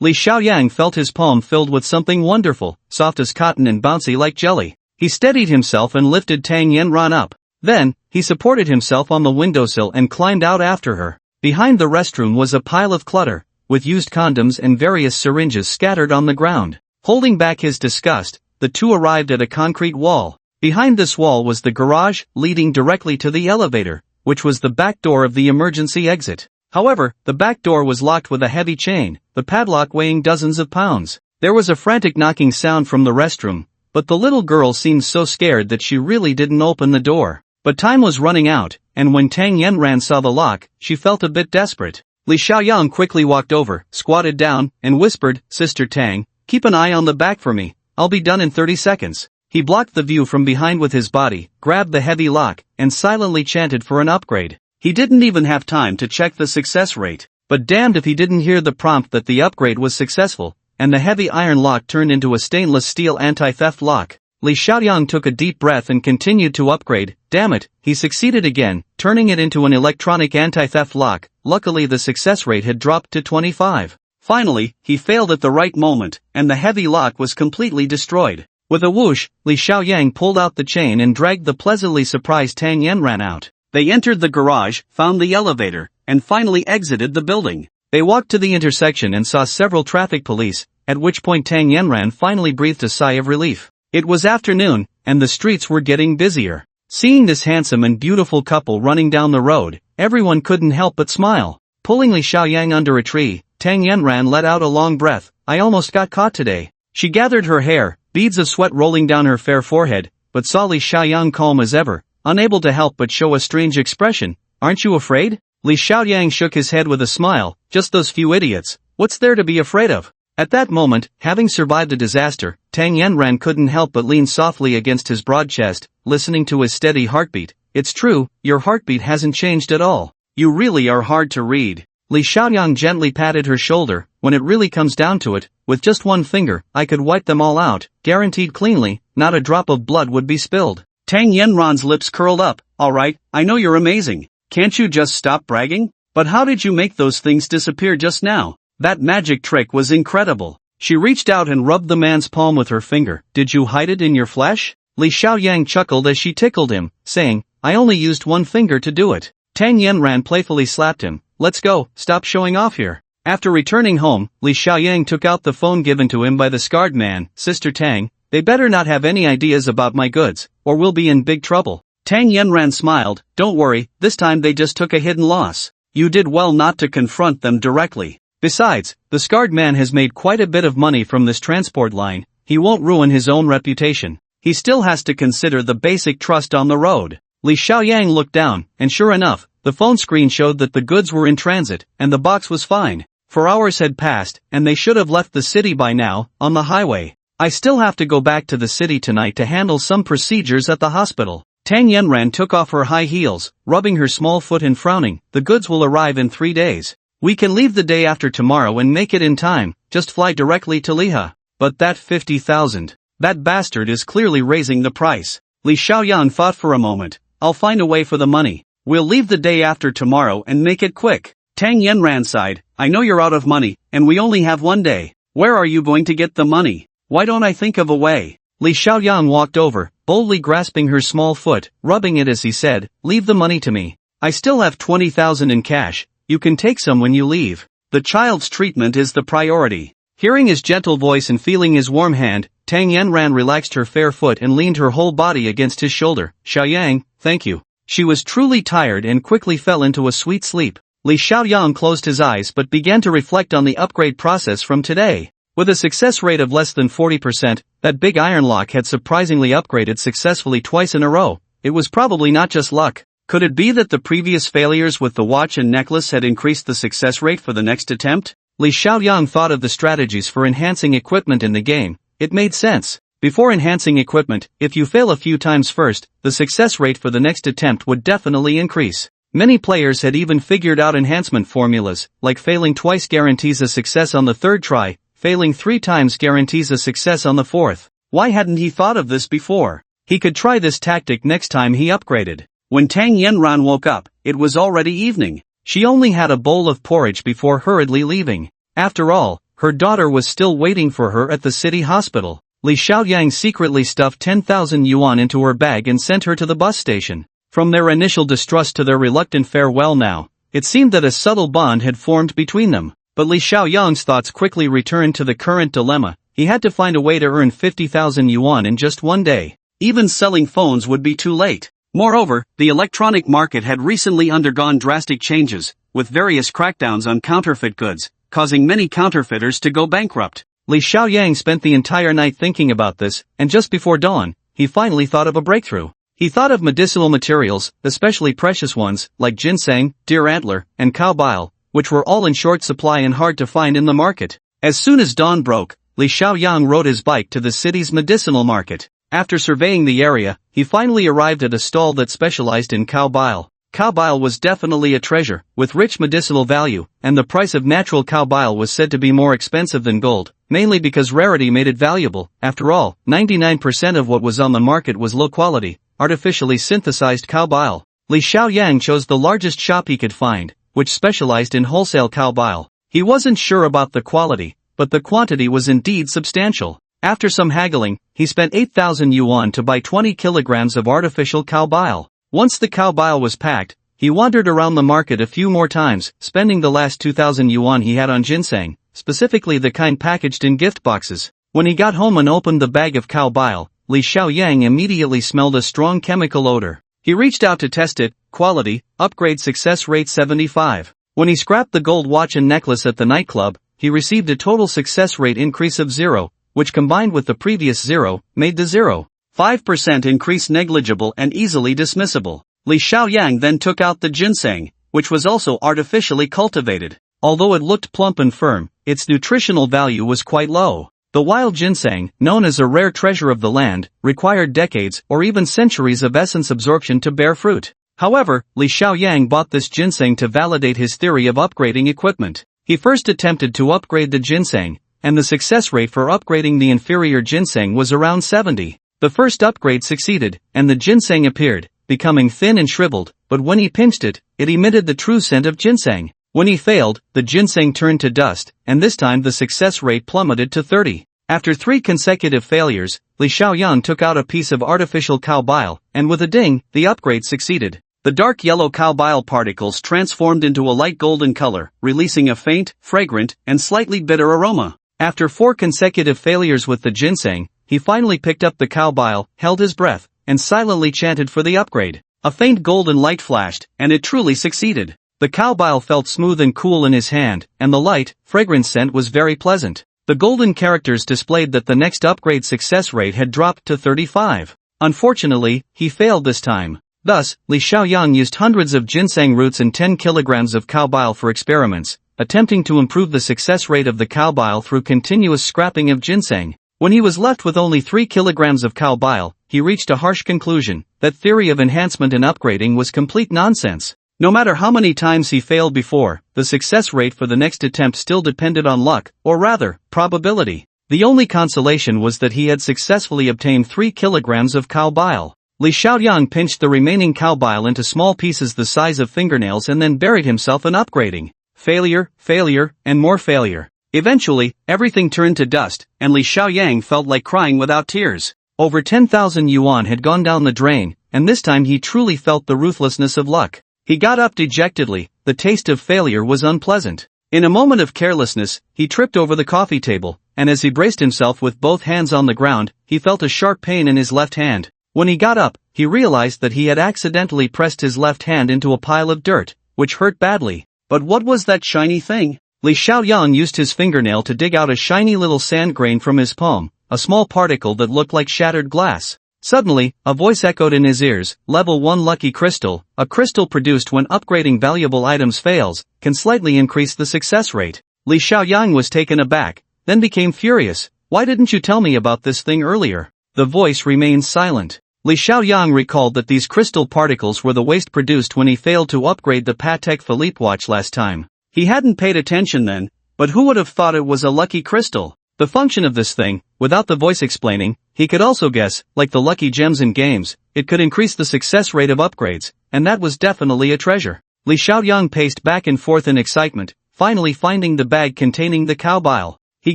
Li Xiaoyang felt his palm filled with something wonderful, soft as cotton and bouncy like jelly. He steadied himself and lifted Tang Yanran up. Then, he supported himself on the windowsill and climbed out after her. Behind the restroom was a pile of clutter, with used condoms and various syringes scattered on the ground. Holding back his disgust, the two arrived at a concrete wall. Behind this wall was the garage, leading directly to the elevator, which was the back door of the emergency exit. However, the back door was locked with a heavy chain, the padlock weighing dozens of pounds. There was a frantic knocking sound from the restroom, but the little girl seemed so scared that she really didn't open the door. But time was running out, and when Tang Yanran saw the lock, she felt a bit desperate. Li Xiaoyang quickly walked over, squatted down, and whispered, "Sister Tang, keep an eye on the back for me. I'll be done in 30 seconds. He blocked the view from behind with his body, grabbed the heavy lock, and silently chanted for an upgrade. He didn't even have time to check the success rate, but damned if he didn't hear the prompt that the upgrade was successful, and the heavy iron lock turned into a stainless steel anti-theft lock. Li Xiaoyang took a deep breath and continued to upgrade. Damn it, he succeeded again, turning it into an electronic anti-theft lock. Luckily the success rate had dropped to 25. Finally, he failed at the right moment, and the heavy lock was completely destroyed. With a whoosh, Li Xiaoyang pulled out the chain and dragged the pleasantly surprised Tang Yanran out. They entered the garage, found the elevator, and finally exited the building. They walked to the intersection and saw several traffic police, at which point Tang Yanran finally breathed a sigh of relief. It was afternoon, and the streets were getting busier. Seeing this handsome and beautiful couple running down the road, everyone couldn't help but smile. Pulling Li Xiaoyang under a tree, Tang Yanran let out a long breath. I almost got caught today. She gathered her hair, beads of sweat rolling down her fair forehead, but saw Li Xiaoyang calm as ever, unable to help but show a strange expression. Aren't you afraid? Li Xiaoyang shook his head with a smile. Just those few idiots. What's there to be afraid of? At that moment, having survived the disaster, Tang Yanran couldn't help but lean softly against his broad chest, listening to his steady heartbeat. It's true, your heartbeat hasn't changed at all. You really are hard to read. Li Xiaoyang gently patted her shoulder. When it really comes down to it, with just one finger, I could wipe them all out, guaranteed cleanly, not a drop of blood would be spilled. Tang Yanran's lips curled up. Alright, I know you're amazing. Can't you just stop bragging? But how did you make those things disappear just now? That magic trick was incredible. She reached out and rubbed the man's palm with her finger. Did you hide it in your flesh? Li Xiaoyang chuckled as she tickled him, saying, I only used one finger to do it. Tang Yanran playfully slapped him. Let's go, stop showing off here. After returning home, Li Xiaoyang took out the phone given to him by the scarred man. Sister Tang, they better not have any ideas about my goods, or we'll be in big trouble. Tang Yanran smiled. Don't worry, this time they just took a hidden loss. You did well not to confront them directly. Besides, the scarred man has made quite a bit of money from this transport line. He won't ruin his own reputation. He still has to consider the basic trust on the road. Li Xiaoyang looked down, and sure enough, the phone screen showed that the goods were in transit, and the box was fine. 4 hours had passed, and they should have left the city by now, on the highway. I still have to go back to the city tonight to handle some procedures at the hospital. Tang Yanran took off her high heels, rubbing her small foot and frowning. The goods will arrive in 3 days. We can leave the day after tomorrow and make it in time, just fly directly to Liha. But that 50,000. That bastard is clearly raising the price. Li Xiaoyang thought for a moment. I'll find a way for the money. We'll leave the day after tomorrow and make it quick. Tang Yanran sighed. I know you're out of money, and we only have 1 day. Where are you going to get the money? Why don't I think of a way? Li Xiaoyang walked over, boldly grasping her small foot, rubbing it as he said, leave the money to me. I still have 20,000 in cash. You can take some when you leave. The child's treatment is the priority. Hearing his gentle voice and feeling his warm hand, Tang Yanran relaxed her fair foot and leaned her whole body against his shoulder. Xiaoyang, thank you. She was truly tired and quickly fell into a sweet sleep. Li Xiaoyang closed his eyes but began to reflect on the upgrade process from today. With a success rate of less than 40%, that big iron lock had surprisingly upgraded successfully twice in a row. It was probably not just luck. Could it be that the previous failures with the watch and necklace had increased the success rate for the next attempt? Li Xiaoyang thought of the strategies for enhancing equipment in the game. It made sense. Before enhancing equipment, if you fail a few times first, the success rate for the next attempt would definitely increase. Many players had even figured out enhancement formulas, like failing twice guarantees a success on the 3rd try, failing 3 times guarantees a success on the 4th. Why hadn't he thought of this before? He could try this tactic next time he upgraded. When Tang Yanran woke up, it was already evening. She only had a bowl of porridge before hurriedly leaving. After all, her daughter was still waiting for her at the city hospital. Li Xiaoyang secretly stuffed 10,000 yuan into her bag and sent her to the bus station. From their initial distrust to their reluctant farewell now, it seemed that a subtle bond had formed between them. But Li Xiaoyang's thoughts quickly returned to the current dilemma. He had to find a way to earn 50,000 yuan in just 1 day. Even selling phones would be too late. Moreover, the electronic market had recently undergone drastic changes, with various crackdowns on counterfeit goods, causing many counterfeiters to go bankrupt. Li Xiaoyang spent the entire night thinking about this, and just before dawn, he finally thought of a breakthrough. He thought of medicinal materials, especially precious ones, like ginseng, deer antler, and cow bile, which were all in short supply and hard to find in the market. As soon as dawn broke, Li Xiaoyang rode his bike to the city's medicinal market. After surveying the area, he finally arrived at a stall that specialized in cow bile. Cow bile was definitely a treasure, with rich medicinal value, and the price of natural cow bile was said to be more expensive than gold, mainly because rarity made it valuable. After all, 99% of what was on the market was low-quality, artificially synthesized cow bile. Li Xiaoyang chose the largest shop he could find, which specialized in wholesale cow bile. He wasn't sure about the quality, but the quantity was indeed substantial. After some haggling, he spent 8,000 yuan to buy 20 kilograms of artificial cow bile. Once the cow bile was packed, he wandered around the market a few more times, spending the last 2,000 yuan he had on ginseng, specifically the kind packaged in gift boxes. When he got home and opened the bag of cow bile, Li Xiaoyang immediately smelled a strong chemical odor. He reached out to test it. Quality, upgrade success rate 75. When he scrapped the gold watch and necklace at the nightclub, he received a total success rate increase of 0, which combined with the previous 0, made the 0.5% increase negligible and easily dismissible. Li Xiaoyang then took out the ginseng, which was also artificially cultivated. Although it looked plump and firm, its nutritional value was quite low. The wild ginseng, known as a rare treasure of the land, required decades or even centuries of essence absorption to bear fruit. However, Li Xiaoyang bought this ginseng to validate his theory of upgrading equipment. He first attempted to upgrade the ginseng, and the success rate for upgrading the inferior ginseng was around 70. The first upgrade succeeded, and the ginseng appeared, becoming thin and shriveled, but when he pinched it, it emitted the true scent of ginseng. When he failed, the ginseng turned to dust, and this time the success rate plummeted to 30. After 3 consecutive failures, Li Xiaoyang took out a piece of artificial cow bile, and with a ding, the upgrade succeeded. The dark yellow cow bile particles transformed into a light golden color, releasing a faint, fragrant, and slightly bitter aroma. After 4 consecutive failures with the ginseng, he finally picked up the cow bile, held his breath, and silently chanted for the upgrade. A faint golden light flashed, and it truly succeeded. The cow bile felt smooth and cool in his hand, and the light, fragrant scent was very pleasant. The golden characters displayed that the next upgrade success rate had dropped to 35. Unfortunately, he failed this time. Thus, Li Xiaoyang used hundreds of ginseng roots and 10 kilograms of cow bile for experiments, attempting to improve the success rate of the cow bile through continuous scrapping of ginseng. When he was left with only 3 kilograms of cow bile, he reached a harsh conclusion: that theory of enhancement and upgrading was complete nonsense. No matter how many times he failed before, the success rate for the next attempt still depended on luck, or rather, probability. The only consolation was that he had successfully obtained 3 kilograms of cow bile. Li Xiaoyang pinched the remaining cow bile into small pieces the size of fingernails and then buried himself in upgrading. Failure, failure, and more failure. Eventually, everything turned to dust, and Li Xiaoyang felt like crying without tears. Over 10,000 yuan had gone down the drain, and this time he truly felt the ruthlessness of luck. He got up dejectedly. The taste of failure was unpleasant. In a moment of carelessness, he tripped over the coffee table, and as he braced himself with both hands on the ground, he felt a sharp pain in his left hand. When he got up, he realized that he had accidentally pressed his left hand into a pile of dirt, which hurt badly. But what was that shiny thing? Li Xiaoyang used his fingernail to dig out a shiny little sand grain from his palm, a small particle that looked like shattered glass. Suddenly, a voice echoed in his ears: Level 1 Lucky Crystal. A crystal produced when upgrading valuable items fails, can slightly increase the success rate. Li Xiaoyang was taken aback, then became furious. Why didn't you tell me about this thing earlier? The voice remained silent. Li Xiaoyang recalled that these crystal particles were the waste produced when he failed to upgrade the Patek Philippe watch last time. He hadn't paid attention then, but who would have thought it was a lucky crystal? The function of this thing, without the voice explaining, he could also guess. Like the lucky gems in games, it could increase the success rate of upgrades, and that was definitely a treasure. Li Xiaoyang paced back and forth in excitement, finally finding the bag containing the cow bile. He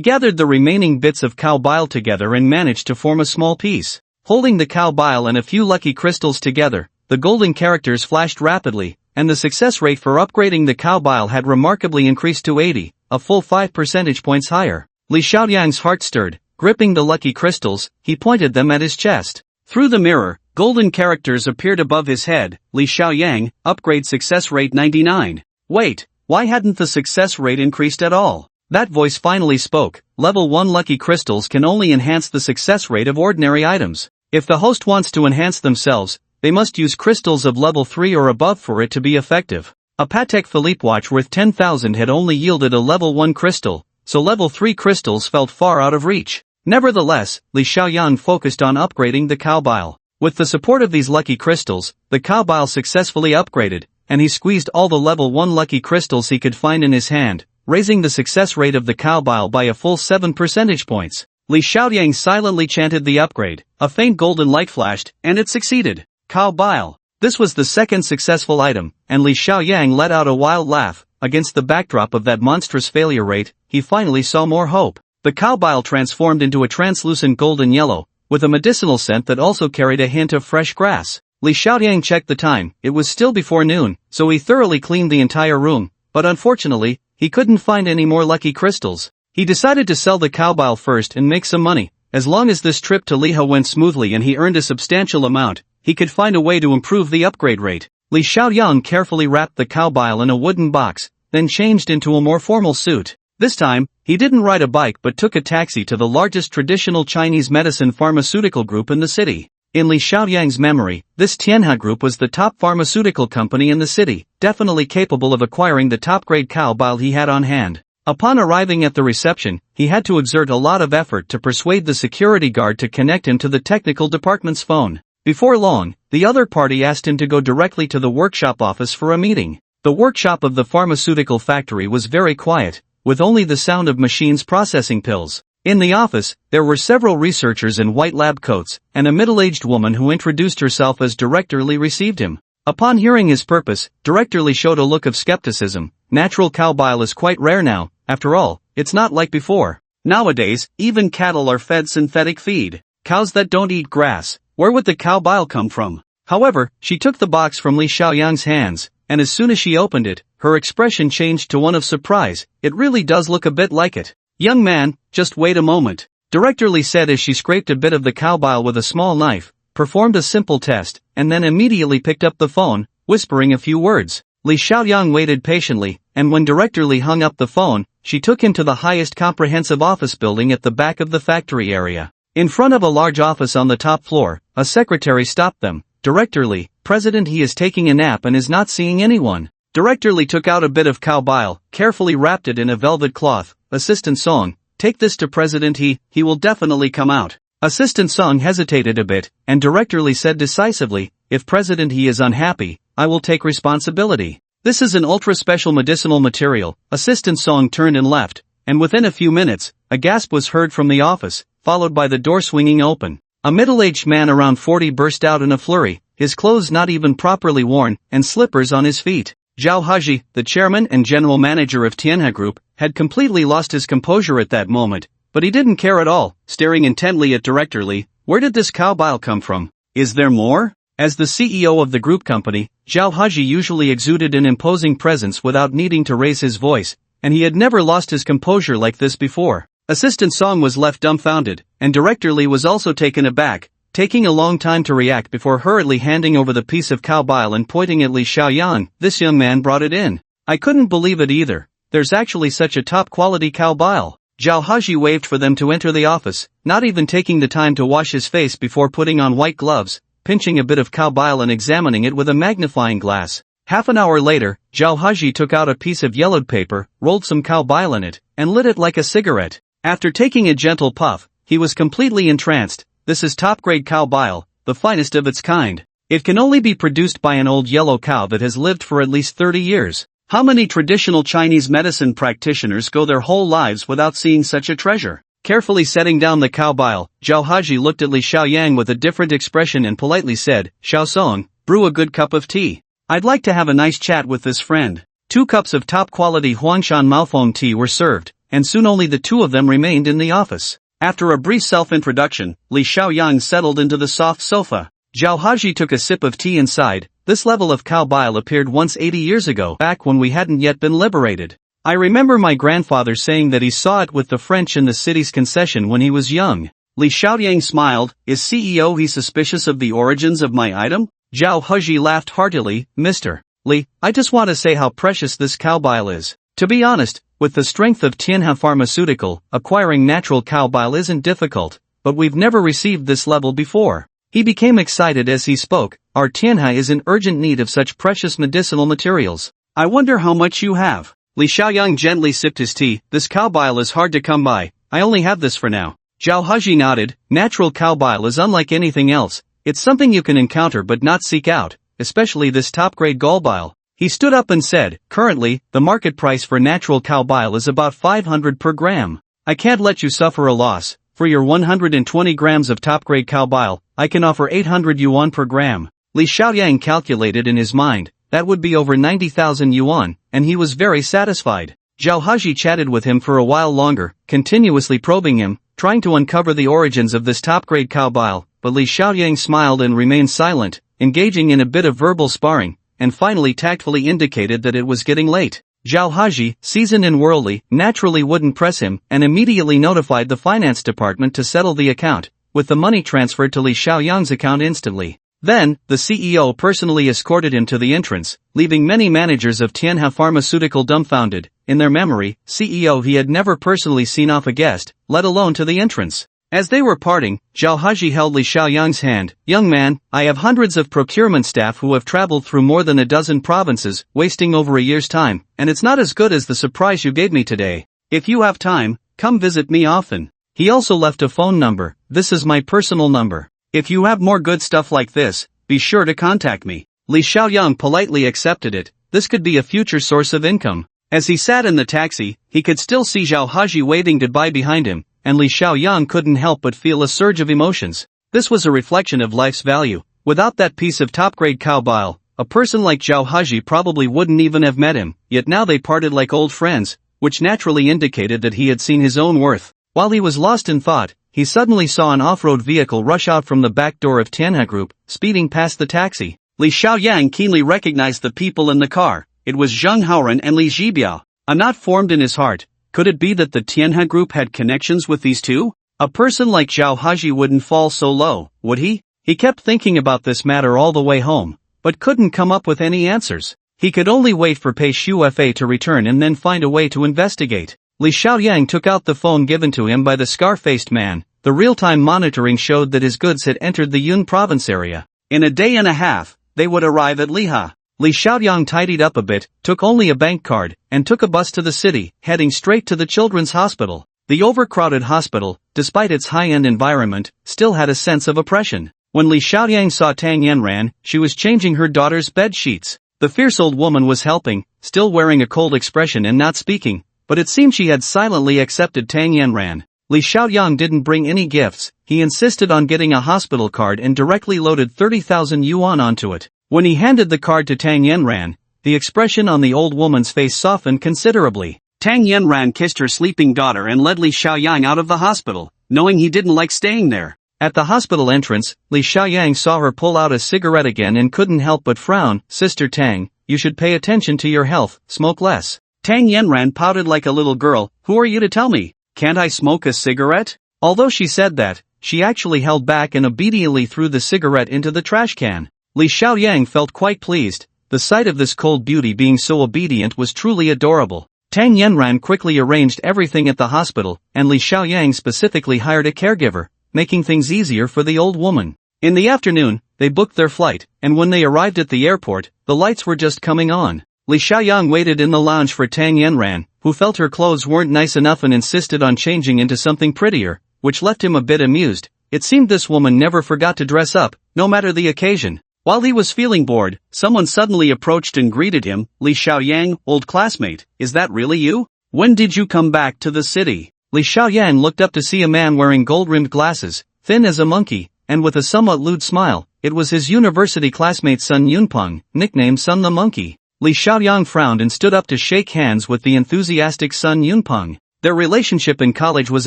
gathered the remaining bits of cow bile together and managed to form a small piece. Holding the cow bile and a few lucky crystals together, the golden characters flashed rapidly, and the success rate for upgrading the cow bile had remarkably increased to 80, a full 5 percentage points higher. Li Xiaoyang's heart stirred. Gripping the lucky crystals, he pointed them at his chest. Through the mirror, golden characters appeared above his head. Li Xiaoyang, upgrade success rate 99. Wait, why hadn't the success rate increased at all? That voice finally spoke. Level 1 lucky crystals can only enhance the success rate of ordinary items. If the host wants to enhance themselves, they must use crystals of level 3 or above for it to be effective. A Patek Philippe watch worth 10,000 had only yielded a level 1 crystal, so level 3 crystals felt far out of reach. Nevertheless, Li Xiaoyang focused on upgrading the cow bile. With the support of these lucky crystals, the cow bile successfully upgraded, and he squeezed all the level 1 lucky crystals he could find in his hand, raising the success rate of the cow bile by a full 7 percentage points. Li Xiaoyang silently chanted the upgrade. A faint golden light flashed, and it succeeded. Cow bile. This was the second successful item, and Li Xiaoyang let out a wild laugh. Against the backdrop of that monstrous failure rate, he finally saw more hope. The cow bile transformed into a translucent golden yellow, with a medicinal scent that also carried a hint of fresh grass. Li Xiaoyang checked the time. It was still before noon, so he thoroughly cleaned the entire room, but unfortunately, he couldn't find any more lucky crystals. He decided to sell the cow bile first and make some money. As long as this trip to Liha went smoothly and he earned a substantial amount, he could find a way to improve the upgrade rate. Li Xiaoyang carefully wrapped the cow bile in a wooden box, then changed into a more formal suit. This time, he didn't ride a bike but took a taxi to the largest traditional Chinese medicine pharmaceutical group in the city. In Li Xiaoyang's memory, this Tianhe group was the top pharmaceutical company in the city, definitely capable of acquiring the top-grade cow bile he had on hand. Upon arriving at the reception, he had to exert a lot of effort to persuade the security guard to connect him to the technical department's phone. Before long, the other party asked him to go directly to the workshop office for a meeting. The workshop of the pharmaceutical factory was very quiet, with only the sound of machines processing pills. In the office, there were several researchers in white lab coats, and a middle-aged woman who introduced herself as Director Li received him. Upon hearing his purpose, Director Li showed a look of skepticism. Natural cow bile is quite rare now, after all, it's not like before. Nowadays, even cattle are fed synthetic feed. Cows that don't eat grass. Where would the cow bile come from? However, she took the box from Li Xiaoyang's hands, and as soon as she opened it, her expression changed to one of surprise. It really does look a bit like it. Young man, just wait a moment. Director Li said as she scraped a bit of the cow bile with a small knife, performed a simple test, and then immediately picked up the phone, whispering a few words. Li Xiaoyang waited patiently, and when Director Li hung up the phone, she took him to the highest comprehensive office building at the back of the factory area. In front of a large office on the top floor, a secretary stopped them. Director Li, President, he is taking a nap and is not seeing anyone. Director Li took out a bit of cow bile, carefully wrapped it in a velvet cloth. Assistant Song, take this to President, he will definitely come out. Assistant Song hesitated a bit, and Director Li said decisively, if President he is unhappy, I will take responsibility. This is an ultra-special medicinal material. Assistant Song turned and left, and within a few minutes, a gasp was heard from the office, followed by the door swinging open. A middle-aged man around 40 burst out in a flurry, his clothes not even properly worn, and slippers on his feet. Zhao Haji, the chairman and general manager of Tianhe Group, had completely lost his composure at that moment, but he didn't care at all, staring intently at Director Li. Where did this cow bile come from? Is there more? As the CEO of the group company, Zhao Haji usually exuded an imposing presence without needing to raise his voice, and he had never lost his composure like this before. Assistant Song was left dumbfounded, and Director Li was also taken aback, taking a long time to react before hurriedly handing over the piece of cow bile and pointing at Li Xiaoyang. This young man brought it in. I couldn't believe it either. There's actually such a top-quality cow bile. Zhao Haji waved for them to enter the office, not even taking the time to wash his face before putting on white gloves, pinching a bit of cow bile and examining it with a magnifying glass. Half an hour later, Zhao Haji took out a piece of yellowed paper, rolled some cow bile in it, and lit it like a cigarette. After taking a gentle puff, he was completely entranced. This is top-grade cow bile, the finest of its kind. It can only be produced by an old yellow cow that has lived for at least 30 years. How many traditional Chinese medicine practitioners go their whole lives without seeing such a treasure? Carefully setting down the cow bile, Zhao Haji looked at Li Xiaoyang with a different expression and politely said, Xiao Song, brew a good cup of tea. I'd like to have a nice chat with this friend. 2 cups of top-quality Huangshan Maofoam tea were served, and soon only the 2 of them remained in the office. After a brief self-introduction, Li Xiaoyang settled into the soft sofa. Zhao Haji took a sip of tea and sighed. This level of cow bile appeared once 80 years ago, back when we hadn't yet been liberated. I remember my grandfather saying that he saw it with the French in the city's concession when he was young. Li Xiaoyang smiled. Is CEO he suspicious of the origins of my item? Zhao Huji laughed heartily. Mr. Li, I just want to say how precious this cow bile is. To be honest, with the strength of Tianhe Pharmaceutical, acquiring natural cow bile isn't difficult, but we've never received this level before. He became excited as he spoke. Our Tianhe is in urgent need of such precious medicinal materials. I wonder how much you have. Li Xiaoyang gently sipped his tea. This cow bile is hard to come by. I only have this for now. Zhao Huji nodded. Natural cow bile is unlike anything else. It's something you can encounter but not seek out, especially this top-grade gall bile. He stood up and said, currently, the market price for natural cow bile is about 500 per gram. I can't let you suffer a loss. For your 120 grams of top-grade cow bile, I can offer 800 yuan per gram. Li Xiaoyang calculated in his mind, that would be over 90,000 yuan, and he was very satisfied. Zhao Huji chatted with him for a while longer, continuously probing him, trying to uncover the origins of this top-grade cow bile, but Li Xiaoyang smiled and remained silent, engaging in a bit of verbal sparring, and finally tactfully indicated that it was getting late. Zhao Huji, seasoned and worldly, naturally wouldn't press him, and immediately notified the finance department to settle the account, with the money transferred to Li Xiaoyang's account instantly. Then, the CEO personally escorted him to the entrance, leaving many managers of Tianhe Pharmaceutical dumbfounded. In their memory, CEO he had never personally seen off a guest, let alone to the entrance. As they were parting, Zhao Huji held Li Xiaoyang's hand. Young man, I have hundreds of procurement staff who have traveled through more than a dozen provinces, wasting over a year's time, and it's not as good as the surprise you gave me today. If you have time, come visit me often. He also left a phone number. This is my personal number. If you have more good stuff like this, be sure to contact me. Li Xiaoyang politely accepted it. This could be a future source of income. As he sat in the taxi, he could still see Zhao Huji waving goodbye behind him, and Li Xiaoyang couldn't help but feel a surge of emotions. This was a reflection of life's value. Without that piece of top-grade cow bile, a person like Zhao Huji probably wouldn't even have met him, yet now they parted like old friends, which naturally indicated that he had seen his own worth. While he was lost in thought, he suddenly saw an off-road vehicle rush out from the back door of Tianhe Group, speeding past the taxi. Li Xiaoyang keenly recognized the people in the car. It was Zheng Haoren and Li Zhibiao. A knot formed in his heart. Could it be that the Tianhe Group had connections with these two? A person like Zhao Huji wouldn't fall so low, would he? He kept thinking about this matter all the way home, but couldn't come up with any answers. He could only wait for Pei Shufa to return and then find a way to investigate. Li Xiaoyang took out the phone given to him by the scar-faced man. The real-time monitoring showed that his goods had entered the Yun province area. In a day and a half, they would arrive at Liha. Li Xiaoyang tidied up a bit, took only a bank card, and took a bus to the city, heading straight to the children's hospital. The overcrowded hospital, despite its high-end environment, still had a sense of oppression. When Li Xiaoyang saw Tang Yanran, she was changing her daughter's bed sheets. The fierce old woman was helping, still wearing a cold expression and not speaking, but it seemed she had silently accepted Tang Yanran. Li Xiaoyang didn't bring any gifts. He insisted on getting a hospital card and directly loaded 30,000 yuan onto it. When he handed the card to Tang Yanran, the expression on the old woman's face softened considerably. Tang Yanran kissed her sleeping daughter and led Li Xiaoyang out of the hospital, knowing he didn't like staying there. At the hospital entrance, Li Xiaoyang saw her pull out a cigarette again and couldn't help but frown. Sister Tang, you should pay attention to your health, smoke less. Tang Yanran pouted like a little girl. Who are you to tell me? Can't I smoke a cigarette? Although she said that, she actually held back and obediently threw the cigarette into the trash can. Li Xiaoyang felt quite pleased. The sight of this cold beauty being so obedient was truly adorable. Tang Yanran quickly arranged everything at the hospital, and Li Xiaoyang specifically hired a caregiver, making things easier for the old woman. In the afternoon, they booked their flight, and when they arrived at the airport, the lights were just coming on. Li Xiaoyang waited in the lounge for Tang Yanran, who felt her clothes weren't nice enough and insisted on changing into something prettier, which left him a bit amused. It seemed this woman never forgot to dress up, no matter the occasion. While he was feeling bored, someone suddenly approached and greeted him. Li Xiaoyang, old classmate, is that really you? When did you come back to the city? Li Xiaoyang looked up to see a man wearing gold-rimmed glasses, thin as a monkey, and with a somewhat lewd smile. It was his university classmate Sun Yunpeng, nicknamed Sun the Monkey. Li Xiaoyang frowned and stood up to shake hands with the enthusiastic Sun Yunpeng. Their relationship in college was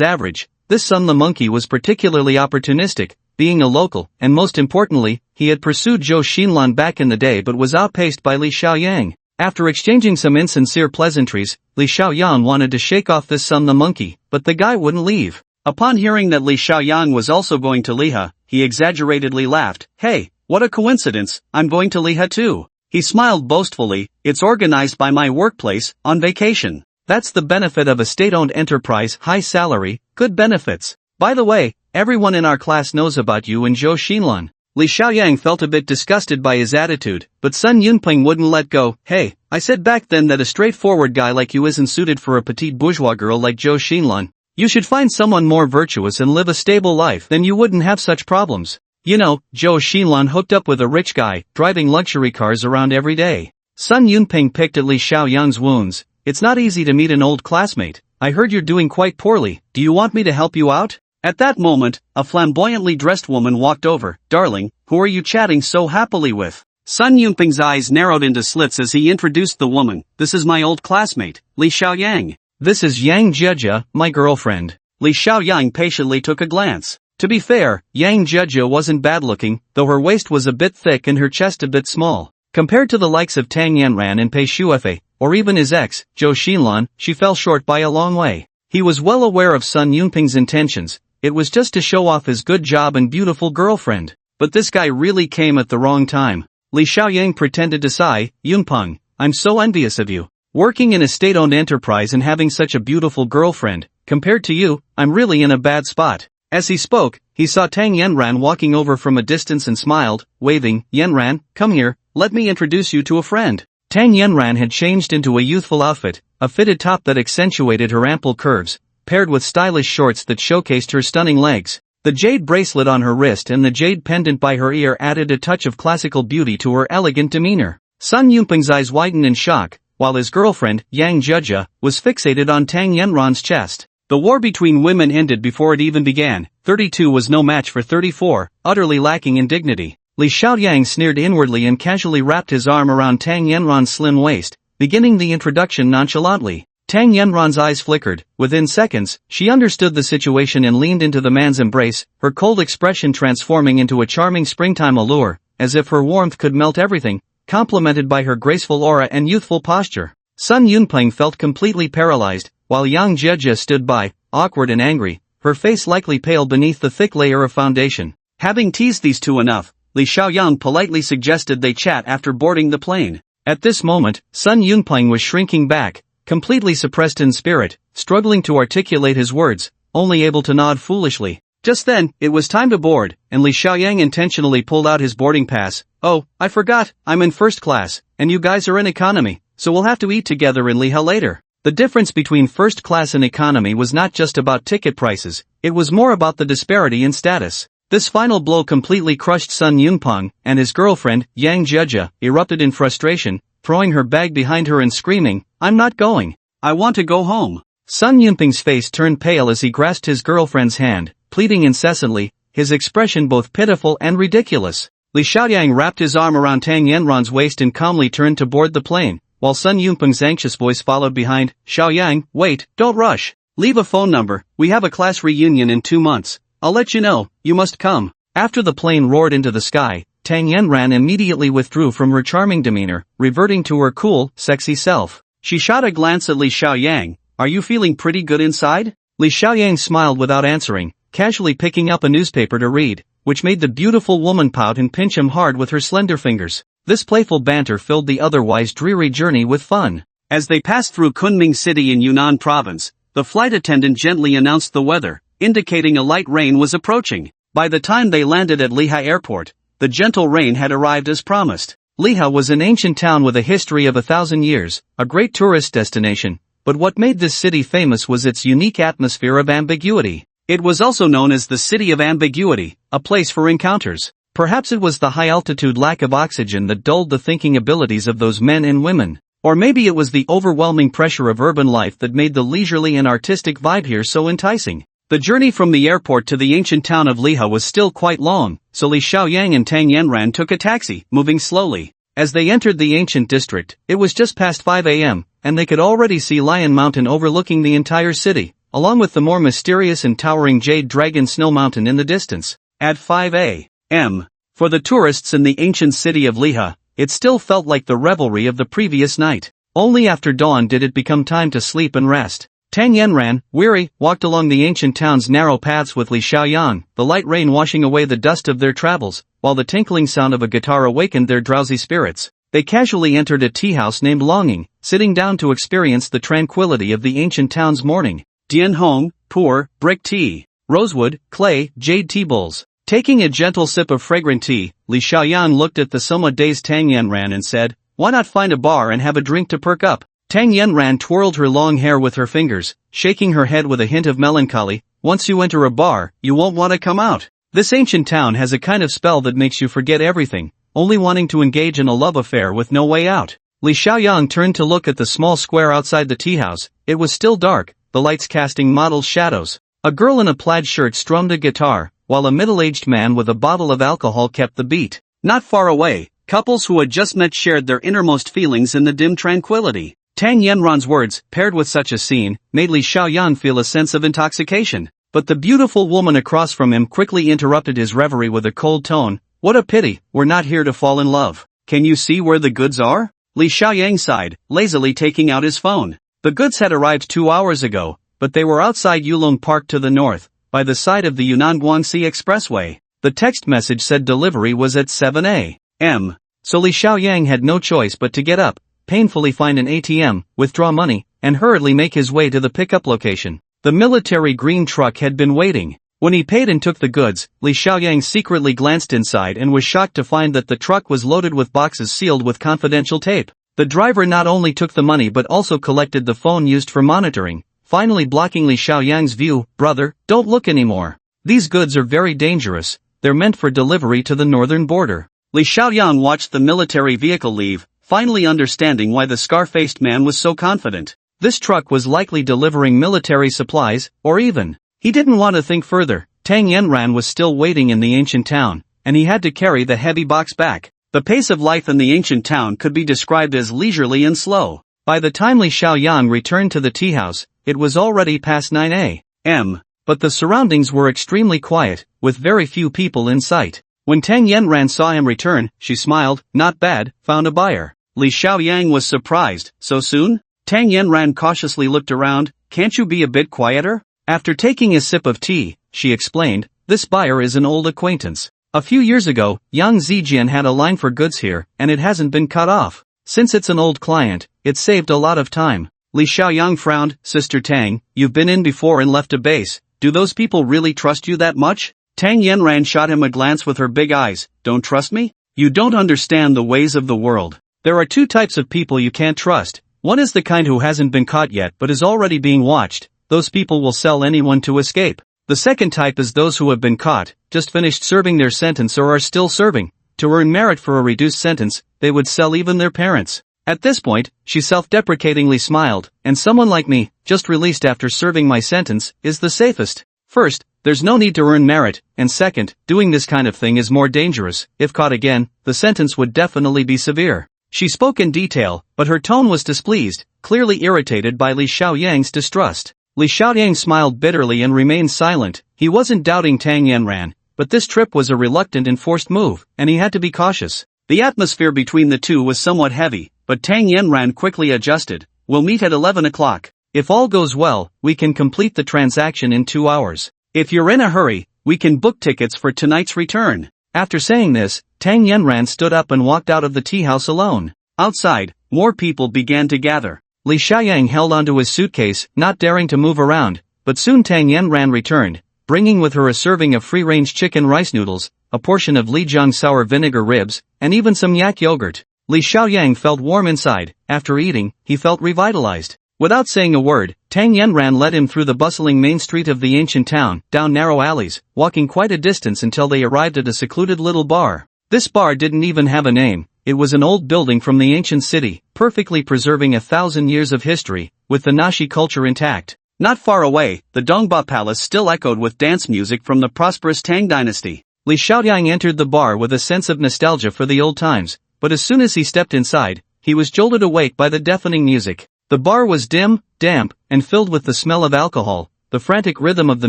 average. This Sun the Monkey was particularly opportunistic, being a local, and most importantly, he had pursued Zhou Xinlan back in the day but was outpaced by Li Xiaoyang. After exchanging some insincere pleasantries, Li Xiaoyang wanted to shake off this Sun the Monkey, but the guy wouldn't leave. Upon hearing that Li Xiaoyang was also going to Liha, he exaggeratedly laughed. Hey, what a coincidence, I'm going to Liha too. He smiled boastfully, it's organized by my workplace, on vacation. That's the benefit of a state-owned enterprise, high salary, good benefits. By the way, everyone in our class knows about you and Zhou Xinlan. Li Xiaoyang felt a bit disgusted by his attitude, but Sun Yunpeng wouldn't let go. Hey, I said back then that a straightforward guy like you isn't suited for a petite bourgeois girl like Zhou Xinlan. You should find someone more virtuous and live a stable life, then you wouldn't have such problems. You know, Zhou Xinlan hooked up with a rich guy, driving luxury cars around every day. Sun Yunpeng picked at Li Xiaoyang's wounds. It's not easy to meet an old classmate. I heard you're doing quite poorly. Do you want me to help you out? At that moment, a flamboyantly dressed woman walked over. Darling, who are you chatting so happily with? Sun Yunpeng's eyes narrowed into slits as he introduced the woman. This is my old classmate, Li Xiaoyang. This is Yang Jieja, my girlfriend. Li Xiaoyang patiently took a glance. To be fair, Yang Jieja wasn't bad-looking, though her waist was a bit thick and her chest a bit small. Compared to the likes of Tang Yanran and Pei Shuefei, or even his ex, Zhou Xinlan, she fell short by a long way. He was well aware of Sun Yunpeng's intentions. It was just to show off his good job and beautiful girlfriend. But this guy really came at the wrong time. Li Xiaoyang pretended to sigh. Yunpeng, I'm so envious of you. Working in a state-owned enterprise and having such a beautiful girlfriend. Compared to you, I'm really in a bad spot. As he spoke, he saw Tang Yanran walking over from a distance and smiled, waving. Yanran, come here, let me introduce you to a friend. Tang Yanran had changed into a youthful outfit, a fitted top that accentuated her ample curves, paired with stylish shorts that showcased her stunning legs. The jade bracelet on her wrist and the jade pendant by her ear added a touch of classical beauty to her elegant demeanor. Sun Yunpeng's eyes widened in shock, while his girlfriend, Yang Jieja, was fixated on Tang Yanran's chest. The war between women ended before it even began. 32 was no match for 34, utterly lacking in dignity. Li Xiaoyang sneered inwardly and casually wrapped his arm around Tang Yanran's slim waist, beginning the introduction nonchalantly. Tang Yanran's eyes flickered. Within seconds, she understood the situation and leaned into the man's embrace, her cold expression transforming into a charming springtime allure, as if her warmth could melt everything, complemented by her graceful aura and youthful posture. Sun Yunpeng felt completely paralyzed, while Yang Jieja stood by, awkward and angry, her face likely pale beneath the thick layer of foundation. Having teased these two enough, Li Xiaoyang politely suggested they chat after boarding the plane. At this moment, Sun Yunpeng was shrinking back, completely suppressed in spirit, struggling to articulate his words, only able to nod foolishly. Just then, it was time to board, and Li Xiaoyang intentionally pulled out his boarding pass. Oh, I forgot, I'm in first class, and you guys are in economy, so we'll have to eat together in Liha later. The difference between first class and economy was not just about ticket prices, it was more about the disparity in status. This final blow completely crushed Sun Yunpeng, and his girlfriend, Yang Jieja, erupted in frustration, throwing her bag behind her and screaming, I'm not going. I want to go home. Sun Yunpeng's face turned pale as he grasped his girlfriend's hand, pleading incessantly, his expression both pitiful and ridiculous. Li Xiaoyang wrapped his arm around Tang Yanran's waist and calmly turned to board the plane, while Sun Yunpeng's anxious voice followed behind. Xiaoyang, wait, don't rush. Leave a phone number, we have a class reunion in 2 months. I'll let you know, you must come. After the plane roared into the sky, Tang Yanran immediately withdrew from her charming demeanor, reverting to her cool, sexy self. She shot a glance at Li Xiaoyang. Are you feeling pretty good inside? Li Xiaoyang smiled without answering, casually picking up a newspaper to read, which made the beautiful woman pout and pinch him hard with her slender fingers. This playful banter filled the otherwise dreary journey with fun. As they passed through Kunming City in Yunnan Province, the flight attendant gently announced the weather, indicating a light rain was approaching. By the time they landed at Liha Airport, the gentle rain had arrived as promised. Liha was an ancient town with a history of 1,000 years, a great tourist destination, but what made this city famous was its unique atmosphere of ambiguity. It was also known as the City of Ambiguity, a place for encounters. Perhaps it was the high-altitude lack of oxygen that dulled the thinking abilities of those men and women. Or maybe it was the overwhelming pressure of urban life that made the leisurely and artistic vibe here so enticing. The journey from the airport to the ancient town of Liha was still quite long, so Li Xiaoyang and Tang Yanran took a taxi, moving slowly. As they entered the ancient district, it was just past 5 a.m., and they could already see Lion Mountain overlooking the entire city, along with the more mysterious and towering Jade Dragon Snow Mountain in the distance. At 5 a.m., for the tourists in the ancient city of Liha, it still felt like the revelry of the previous night. Only after dawn did it become time to sleep and rest. Tang Yanran, weary, walked along the ancient town's narrow paths with Li Xiaoyang, the light rain washing away the dust of their travels, while the tinkling sound of a guitar awakened their drowsy spirits. They casually entered a tea house named Longing, sitting down to experience the tranquility of the ancient town's morning. Dian Hong, pour, brick tea. Rosewood, clay, jade tea bowls. Taking a gentle sip of fragrant tea, Li Xiaoyan looked at the somewhat dazed Tang Yanran and said, "Why not find a bar and have a drink to perk up?" Tang Yanran twirled her long hair with her fingers, shaking her head with a hint of melancholy. "Once you enter a bar, you won't want to come out. This ancient town has a kind of spell that makes you forget everything, only wanting to engage in a love affair with no way out." Li Xiaoyang turned to look at the small square outside the tea house. It was still dark, the lights casting mottled shadows. A girl in a plaid shirt strummed a guitar, while a middle-aged man with a bottle of alcohol kept the beat. Not far away, couples who had just met shared their innermost feelings in the dim tranquility. Tang Yanran's words, paired with such a scene, made Li Xiaoyan feel a sense of intoxication. But the beautiful woman across from him quickly interrupted his reverie with a cold tone. "What a pity, we're not here to fall in love. Can you see where the goods are?" Li Xiaoyang sighed, lazily taking out his phone. The goods had arrived 2 hours ago, but they were outside Yulong Park to the north, by the side of the Yunnan-Guangxi Expressway. The text message said delivery was at 7 a.m. So Li Xiaoyang had no choice but to get up, painfully find an ATM, withdraw money, and hurriedly make his way to the pickup location. The military green truck had been waiting. When he paid and took the goods, Li Xiaoyang secretly glanced inside and was shocked to find that the truck was loaded with boxes sealed with confidential tape. The driver not only took the money but also collected the phone used for monitoring, finally blocking Li Xiaoyang's view. "Brother, don't look anymore. These goods are very dangerous. They're meant for delivery to the northern border." Li Xiaoyang watched the military vehicle leave, finally understanding why the scar-faced man was so confident. This truck was likely delivering military supplies, or even. He didn't want to think further. Tang Yanran was still waiting in the ancient town, and he had to carry the heavy box back. The pace of life in the ancient town could be described as leisurely and slow. By the time Li Xiaoyang returned to the tea house, it was already past 9 a.m. But the surroundings were extremely quiet, with very few people in sight. When Tang Yanran saw him return, she smiled. "Not bad, found a buyer." Li Xiaoyang was surprised. "So soon?" Tang Yanran cautiously looked around. "Can't you be a bit quieter?" After taking a sip of tea, she explained, "This buyer is an old acquaintance. A few years ago, Yang Zijian had a line for goods here, and it hasn't been cut off. Since it's an old client, it saved a lot of time." Li Xiaoyang frowned. "Sister Tang, you've been in before and left a base. Do those people really trust you that much?" Tang Yanran shot him a glance with her big eyes. "Don't trust me? You don't understand the ways of the world. There are 2 types of people you can't trust. One is the kind who hasn't been caught yet but is already being watched. Those people will sell anyone to escape. The second type is those who have been caught, just finished serving their sentence or are still serving. To earn merit for a reduced sentence, they would sell even their parents." At this point, she self-deprecatingly smiled. "And someone like me, just released after serving my sentence, is the safest. First, there's no need to earn merit, and second, doing this kind of thing is more dangerous. If caught again, the sentence would definitely be severe." She spoke in detail, but her tone was displeased, clearly irritated by Li Xiaoyang's distrust. Li Xiaoyang smiled bitterly and remained silent. He wasn't doubting Tang Yanran, but this trip was a reluctant and forced move, and he had to be cautious. The atmosphere between the two was somewhat heavy, but Tang Yanran quickly adjusted. "We'll meet at 11 o'clock. If all goes well, we can complete the transaction in 2 hours. If you're in a hurry, we can book tickets for tonight's return." After saying this, Tang Yanran stood up and walked out of the tea house alone. Outside, more people began to gather. Li Xiaoyang held onto his suitcase, not daring to move around, but soon Tang Yanran returned, bringing with her a serving of free-range chicken rice noodles, a portion of Lijiang sour vinegar ribs, and even some yak yogurt. Li Xiaoyang felt warm inside. After eating, he felt revitalized. Without saying a word, Tang Yanran led him through the bustling main street of the ancient town, down narrow alleys, walking quite a distance until they arrived at a secluded little bar. This bar didn't even have a name. It was an old building from the ancient city, perfectly preserving 1,000 years of history, with the Nashi culture intact. Not far away, the Dongba Palace still echoed with dance music from the prosperous Tang dynasty. Li Xiaoyang entered the bar with a sense of nostalgia for the old times, but as soon as he stepped inside, he was jolted awake by the deafening music. The bar was dim, damp, and filled with the smell of alcohol, the frantic rhythm of the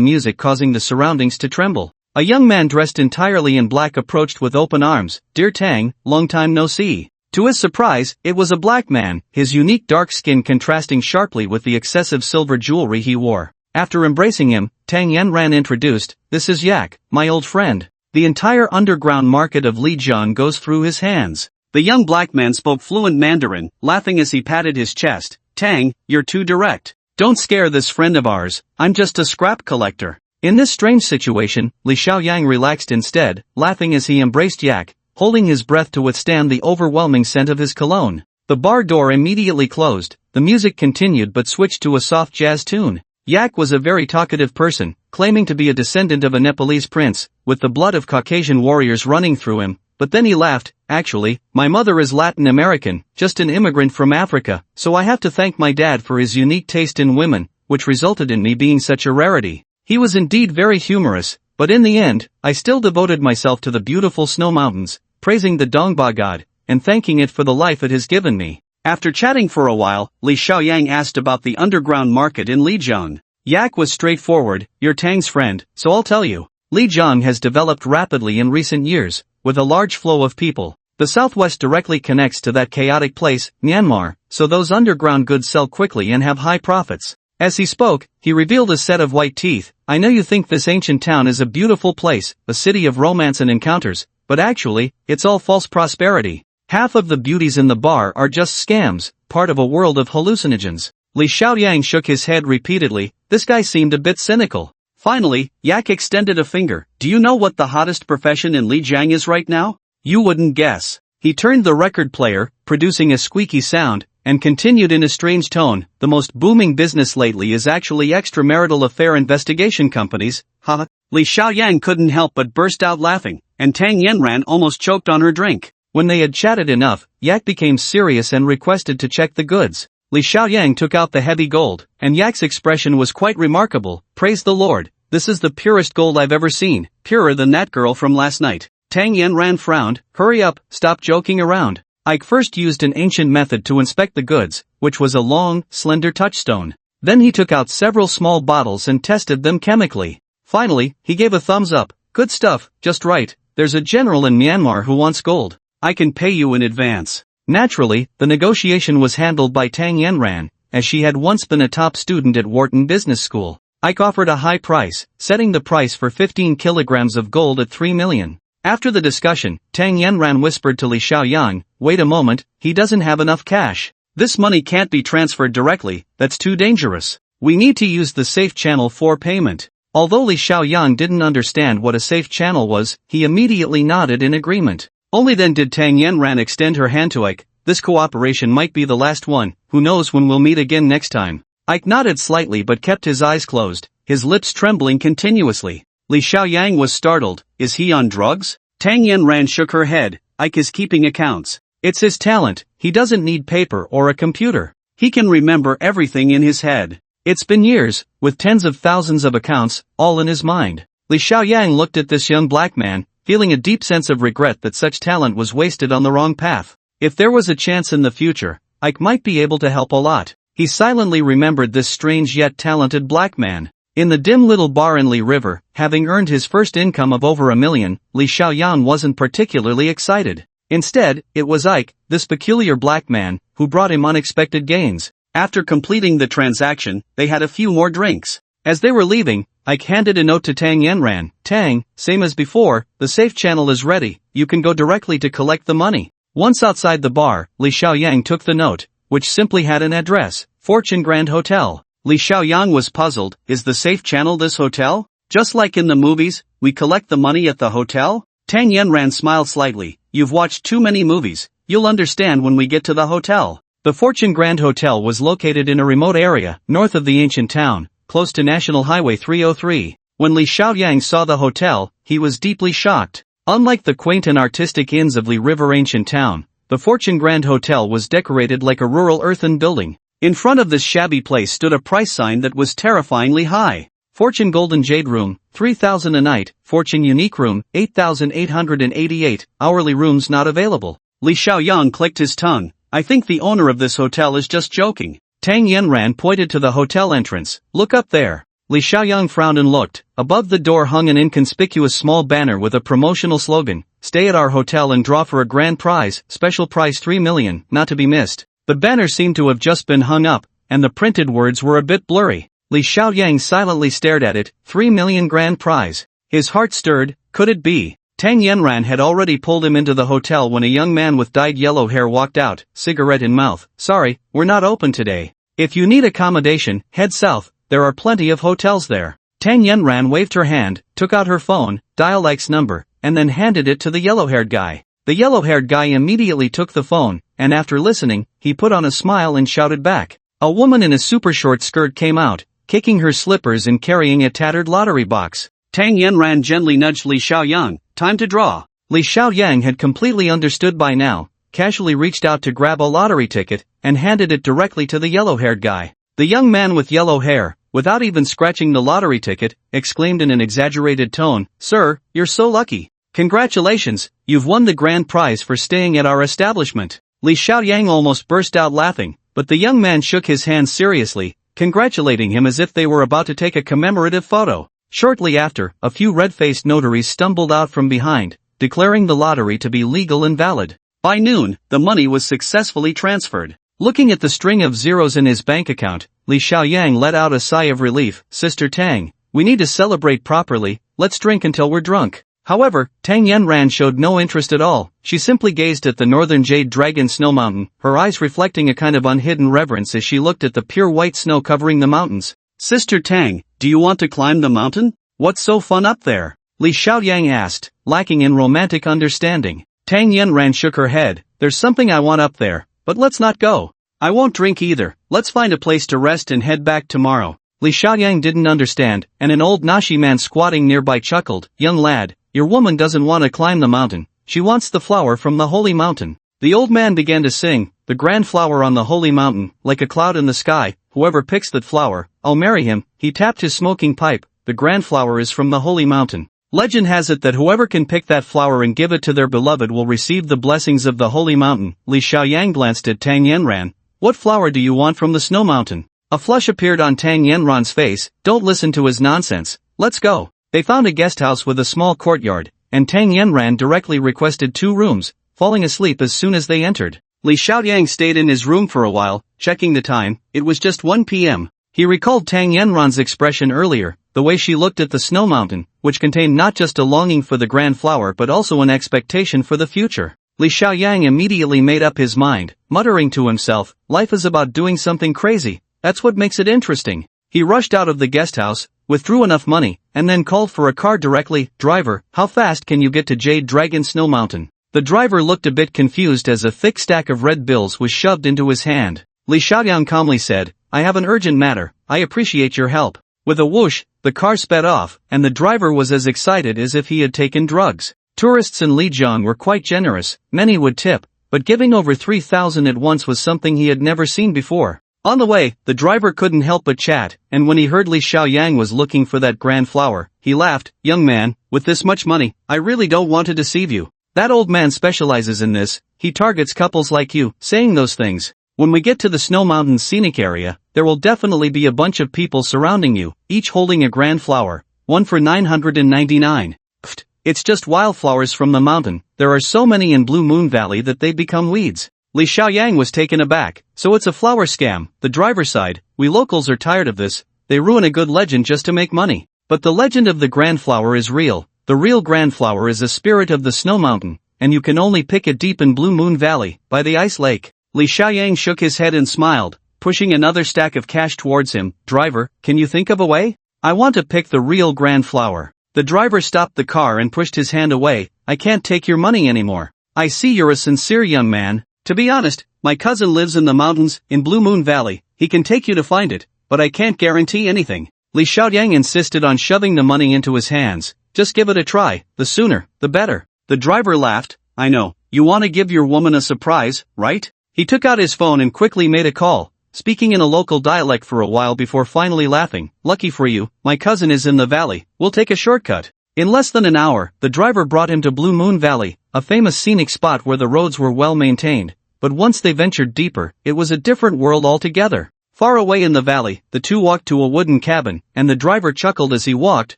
music causing the surroundings to tremble. A young man dressed entirely in black approached with open arms. "Dear Tang, long time no see. To his surprise, it was a black man, his unique dark skin contrasting sharply with the excessive silver jewelry he wore. After embracing him, Tang Yanran introduced, "This is Yak, my old friend. The entire underground market of Lijiang goes through his hands." The young black man spoke fluent Mandarin, laughing as he patted his chest. "Tang, you're too direct. Don't scare this friend of ours, I'm just a scrap collector." In this strange situation, Li Xiaoyang relaxed instead, laughing as he embraced Yak, holding his breath to withstand the overwhelming scent of his cologne. The bar door immediately closed, the music continued but switched to a soft jazz tune. Yak was a very talkative person, claiming to be a descendant of a Nepalese prince, with the blood of Caucasian warriors running through him, but then he laughed. "Actually, my mother is Latin American, just an immigrant from Africa, so I have to thank my dad for his unique taste in women, which resulted in me being such a rarity." He was indeed very humorous, but in the end, I still devoted myself to the beautiful snow mountains, praising the Dongba god, and thanking it for the life it has given me. After chatting for a while, Li Xiaoyang asked about the underground market in Lijiang. Yak was straightforward, "You're Tang's friend, so I'll tell you. Lijiang has developed rapidly in recent years, with a large flow of people. The southwest directly connects to that chaotic place, Myanmar, so those underground goods sell quickly and have high profits." As he spoke, he revealed a set of white teeth. "I know you think this ancient town is a beautiful place, a city of romance and encounters, but actually, it's all false prosperity. Half of the beauties in the bar are just scams, part of a world of hallucinogens." Li Xiaoyang shook his head repeatedly. This guy seemed a bit cynical. Finally, Yak extended a finger. "Do you know what the hottest profession in Lijiang is right now? You wouldn't guess." He turned the record player, producing a squeaky sound, and continued in a strange tone, "The most booming business lately is actually extramarital affair investigation companies." Haha. Li Xiaoyang couldn't help but burst out laughing, and Tang Yanran almost choked on her drink. When they had chatted enough, Yak became serious and requested to check the goods. Li Xiaoyang took out the heavy gold, and Yak's expression was quite remarkable. "Praise the Lord, this is the purest gold I've ever seen, purer than that girl from last night." Tang Yanran frowned. "Hurry up, stop joking around." Ike first used an ancient method to inspect the goods, which was a long, slender touchstone. Then he took out several small bottles and tested them chemically. Finally, he gave a thumbs up. "Good stuff, just right. There's a general in Myanmar who wants gold. I can pay you in advance." Naturally, the negotiation was handled by Tang Yanran, as she had once been a top student at Wharton Business School. Ike offered a high price, setting the price for 15 kilograms of gold at 3 million. After the discussion, Tang Yanran whispered to Li Xiaoyang, "Wait a moment, he doesn't have enough cash. This money can't be transferred directly, that's too dangerous. We need to use the safe channel for payment." Although Li Xiaoyang didn't understand what a safe channel was, he immediately nodded in agreement. Only then did Tang Yanran extend her hand to Ike. "This cooperation might be the last one, who knows when we'll meet again next time." Ike nodded slightly but kept his eyes closed, his lips trembling continuously. Li Xiaoyang was startled. "Is he on drugs?" Tang Yanran shook her head. "Ike is keeping accounts. It's his talent, he doesn't need paper or a computer. He can remember everything in his head. It's been years, with tens of thousands of accounts, all in his mind." Li Xiaoyang looked at this young black man, feeling a deep sense of regret that such talent was wasted on the wrong path. If there was a chance in the future, Ike might be able to help a lot. He silently remembered this strange yet talented black man. In the dim little bar in Li River, having earned his first income of over $1 million, Li Xiaoyang wasn't particularly excited. Instead, it was Ike, this peculiar black man, who brought him unexpected gains. After completing the transaction, they had a few more drinks. As they were leaving, Ike handed a note to Tang Yanran. "Tang, same as before, the safe channel is ready, you can go directly to collect the money." Once outside the bar, Li Xiaoyang took the note, which simply had an address, Fortune Grand Hotel. Li Xiaoyang was puzzled. "Is the safe channel this hotel? Just like in the movies, we collect the money at the hotel?" Tang Yanran smiled slightly. "You've watched too many movies, you'll understand when we get to the hotel." The Fortune Grand Hotel was located in a remote area, north of the ancient town, close to National Highway 303. When Li Xiaoyang saw the hotel, he was deeply shocked. Unlike the quaint and artistic inns of Li River ancient town, the Fortune Grand Hotel was decorated like a rural earthen building. In front of this shabby place stood a price sign that was terrifyingly high. Fortune Golden Jade Room, 3,000 a night. Fortune Unique Room, 8,888, hourly rooms not available. Li Xiaoyang clicked his tongue. "I think the owner of this hotel is just joking." Tang Yanran pointed to the hotel entrance. "Look up there. Li Xiaoyang frowned and looked. Above the door hung an inconspicuous small banner with a promotional slogan, "Stay at our hotel and draw for a grand prize, special prize 3 million, not to be missed." The banner seemed to have just been hung up, and the printed words were a bit blurry. Li Xiaoyang silently stared at it. 3 million grand prize. His heart stirred. Could it be? Tang Yanran had already pulled him into the hotel when a young man with dyed yellow hair walked out, cigarette in mouth. "Sorry, we're not open today. If you need accommodation, head south, there are plenty of hotels there." Tang Yanran waved her hand, took out her phone, dialed Ike's number, and then handed it to the yellow-haired guy. The yellow-haired guy immediately took the phone, and after listening, he put on a smile and shouted back. A woman in a super short skirt came out, kicking her slippers and carrying a tattered lottery box. Tang Yanran gently nudged Li Xiaoyang. "Time to draw." Li Xiaoyang had completely understood by now, casually reached out to grab a lottery ticket, and handed it directly to the yellow-haired guy. The young man with yellow hair, without even scratching the lottery ticket, exclaimed in an exaggerated tone, "Sir, you're so lucky. Congratulations, you've won the grand prize for staying at our establishment." Li Xiaoyang almost burst out laughing, but the young man shook his hands seriously, congratulating him as if they were about to take a commemorative photo. Shortly after, a few red-faced notaries stumbled out from behind, declaring the lottery to be legal and valid. By noon, the money was successfully transferred. Looking at the string of zeros in his bank account, Li Xiaoyang let out a sigh of relief. "Sister Tang, we need to celebrate properly, let's drink until we're drunk." However, Tang Yanran showed no interest at all. She simply gazed at the northern jade dragon snow mountain, her eyes reflecting a kind of unhidden reverence as she looked at the pure white snow covering the mountains. "Sister Tang, do you want to climb the mountain? What's so fun up there?" Li Xiaoyang asked, lacking in romantic understanding. Tang Yanran shook her head. "There's something I want up there, but let's not go. I won't drink either, let's find a place to rest and head back tomorrow." Li Xiaoyang didn't understand, and an old Nashi man squatting nearby chuckled. "Young lad, your woman doesn't want to climb the mountain, she wants the flower from the holy mountain." The old man began to sing, "The grand flower on the holy mountain, like a cloud in the sky, whoever picks that flower, I'll marry him." He tapped his smoking pipe. "The grand flower is from the holy mountain. Legend has it that whoever can pick that flower and give it to their beloved will receive the blessings of the holy mountain." Li Xiaoyang glanced at Tang Yanran. "What flower do you want from the snow mountain?" A flush appeared on Tang Yanran's face. "Don't listen to his nonsense. Let's go." They found a guest house with a small courtyard, and Tang Yanran directly requested 2 rooms, falling asleep as soon as they entered. Li Xiaoyang stayed in his room for a while, checking the time. It was just 1 p.m. He recalled Tang Yanran's expression earlier, the way she looked at the snow mountain, which contained not just a longing for the grand flower but also an expectation for the future. Li Xiaoyang immediately made up his mind, muttering to himself, "Life is about doing something crazy, that's what makes it interesting." He rushed out of the guest house, withdrew enough money, and then called for a car directly. "Driver, how fast can you get to Jade Dragon Snow Mountain?" The driver looked a bit confused as a thick stack of red bills was shoved into his hand. Li Xiaoyang calmly said, "I have an urgent matter, I appreciate your help." With a whoosh, the car sped off, and the driver was as excited as if he had taken drugs. Tourists in Lijiang were quite generous, many would tip, but giving over 3,000 at once was something he had never seen before. On the way, the driver couldn't help but chat, and when he heard Li Xiaoyang was looking for that grand flower, he laughed. "Young man, with this much money, I really don't want to deceive you. That old man specializes in this, he targets couples like you." Saying those things, "When we get to the Snow Mountain scenic area, there will definitely be a bunch of people surrounding you, each holding a grand flower, one for 999. Pfft, it's just wildflowers from the mountain, there are so many in Blue Moon Valley that they become weeds." Li Xiaoyang was taken aback. "So it's a flower scam." The driver sighed. "We locals are tired of this, they ruin a good legend just to make money. But the legend of the grand flower is real. The real grand flower is a spirit of the snow mountain, and you can only pick it deep in Blue Moon Valley, by the ice lake." Li Xiaoyang shook his head and smiled, pushing another stack of cash towards him. "Driver, can you think of a way? I want to pick the real grand flower." The driver stopped the car and pushed his hand away. "I can't take your money anymore. I see you're a sincere young man. To be honest, my cousin lives in the mountains, in Blue Moon Valley, he can take you to find it, but I can't guarantee anything." Li Xiaoyang insisted on shoving the money into his hands. "Just give it a try, the sooner, the better." The driver laughed. "I know, you want to give your woman a surprise, right?" He took out his phone and quickly made a call, speaking in a local dialect for a while before finally laughing. "Lucky for you, my cousin is in the valley, we'll take a shortcut." In less than an hour, the driver brought him to Blue Moon Valley, a famous scenic spot where the roads were well maintained, but once they ventured deeper, it was a different world altogether. Far away in the valley, the two walked to a wooden cabin, and the driver chuckled as he walked.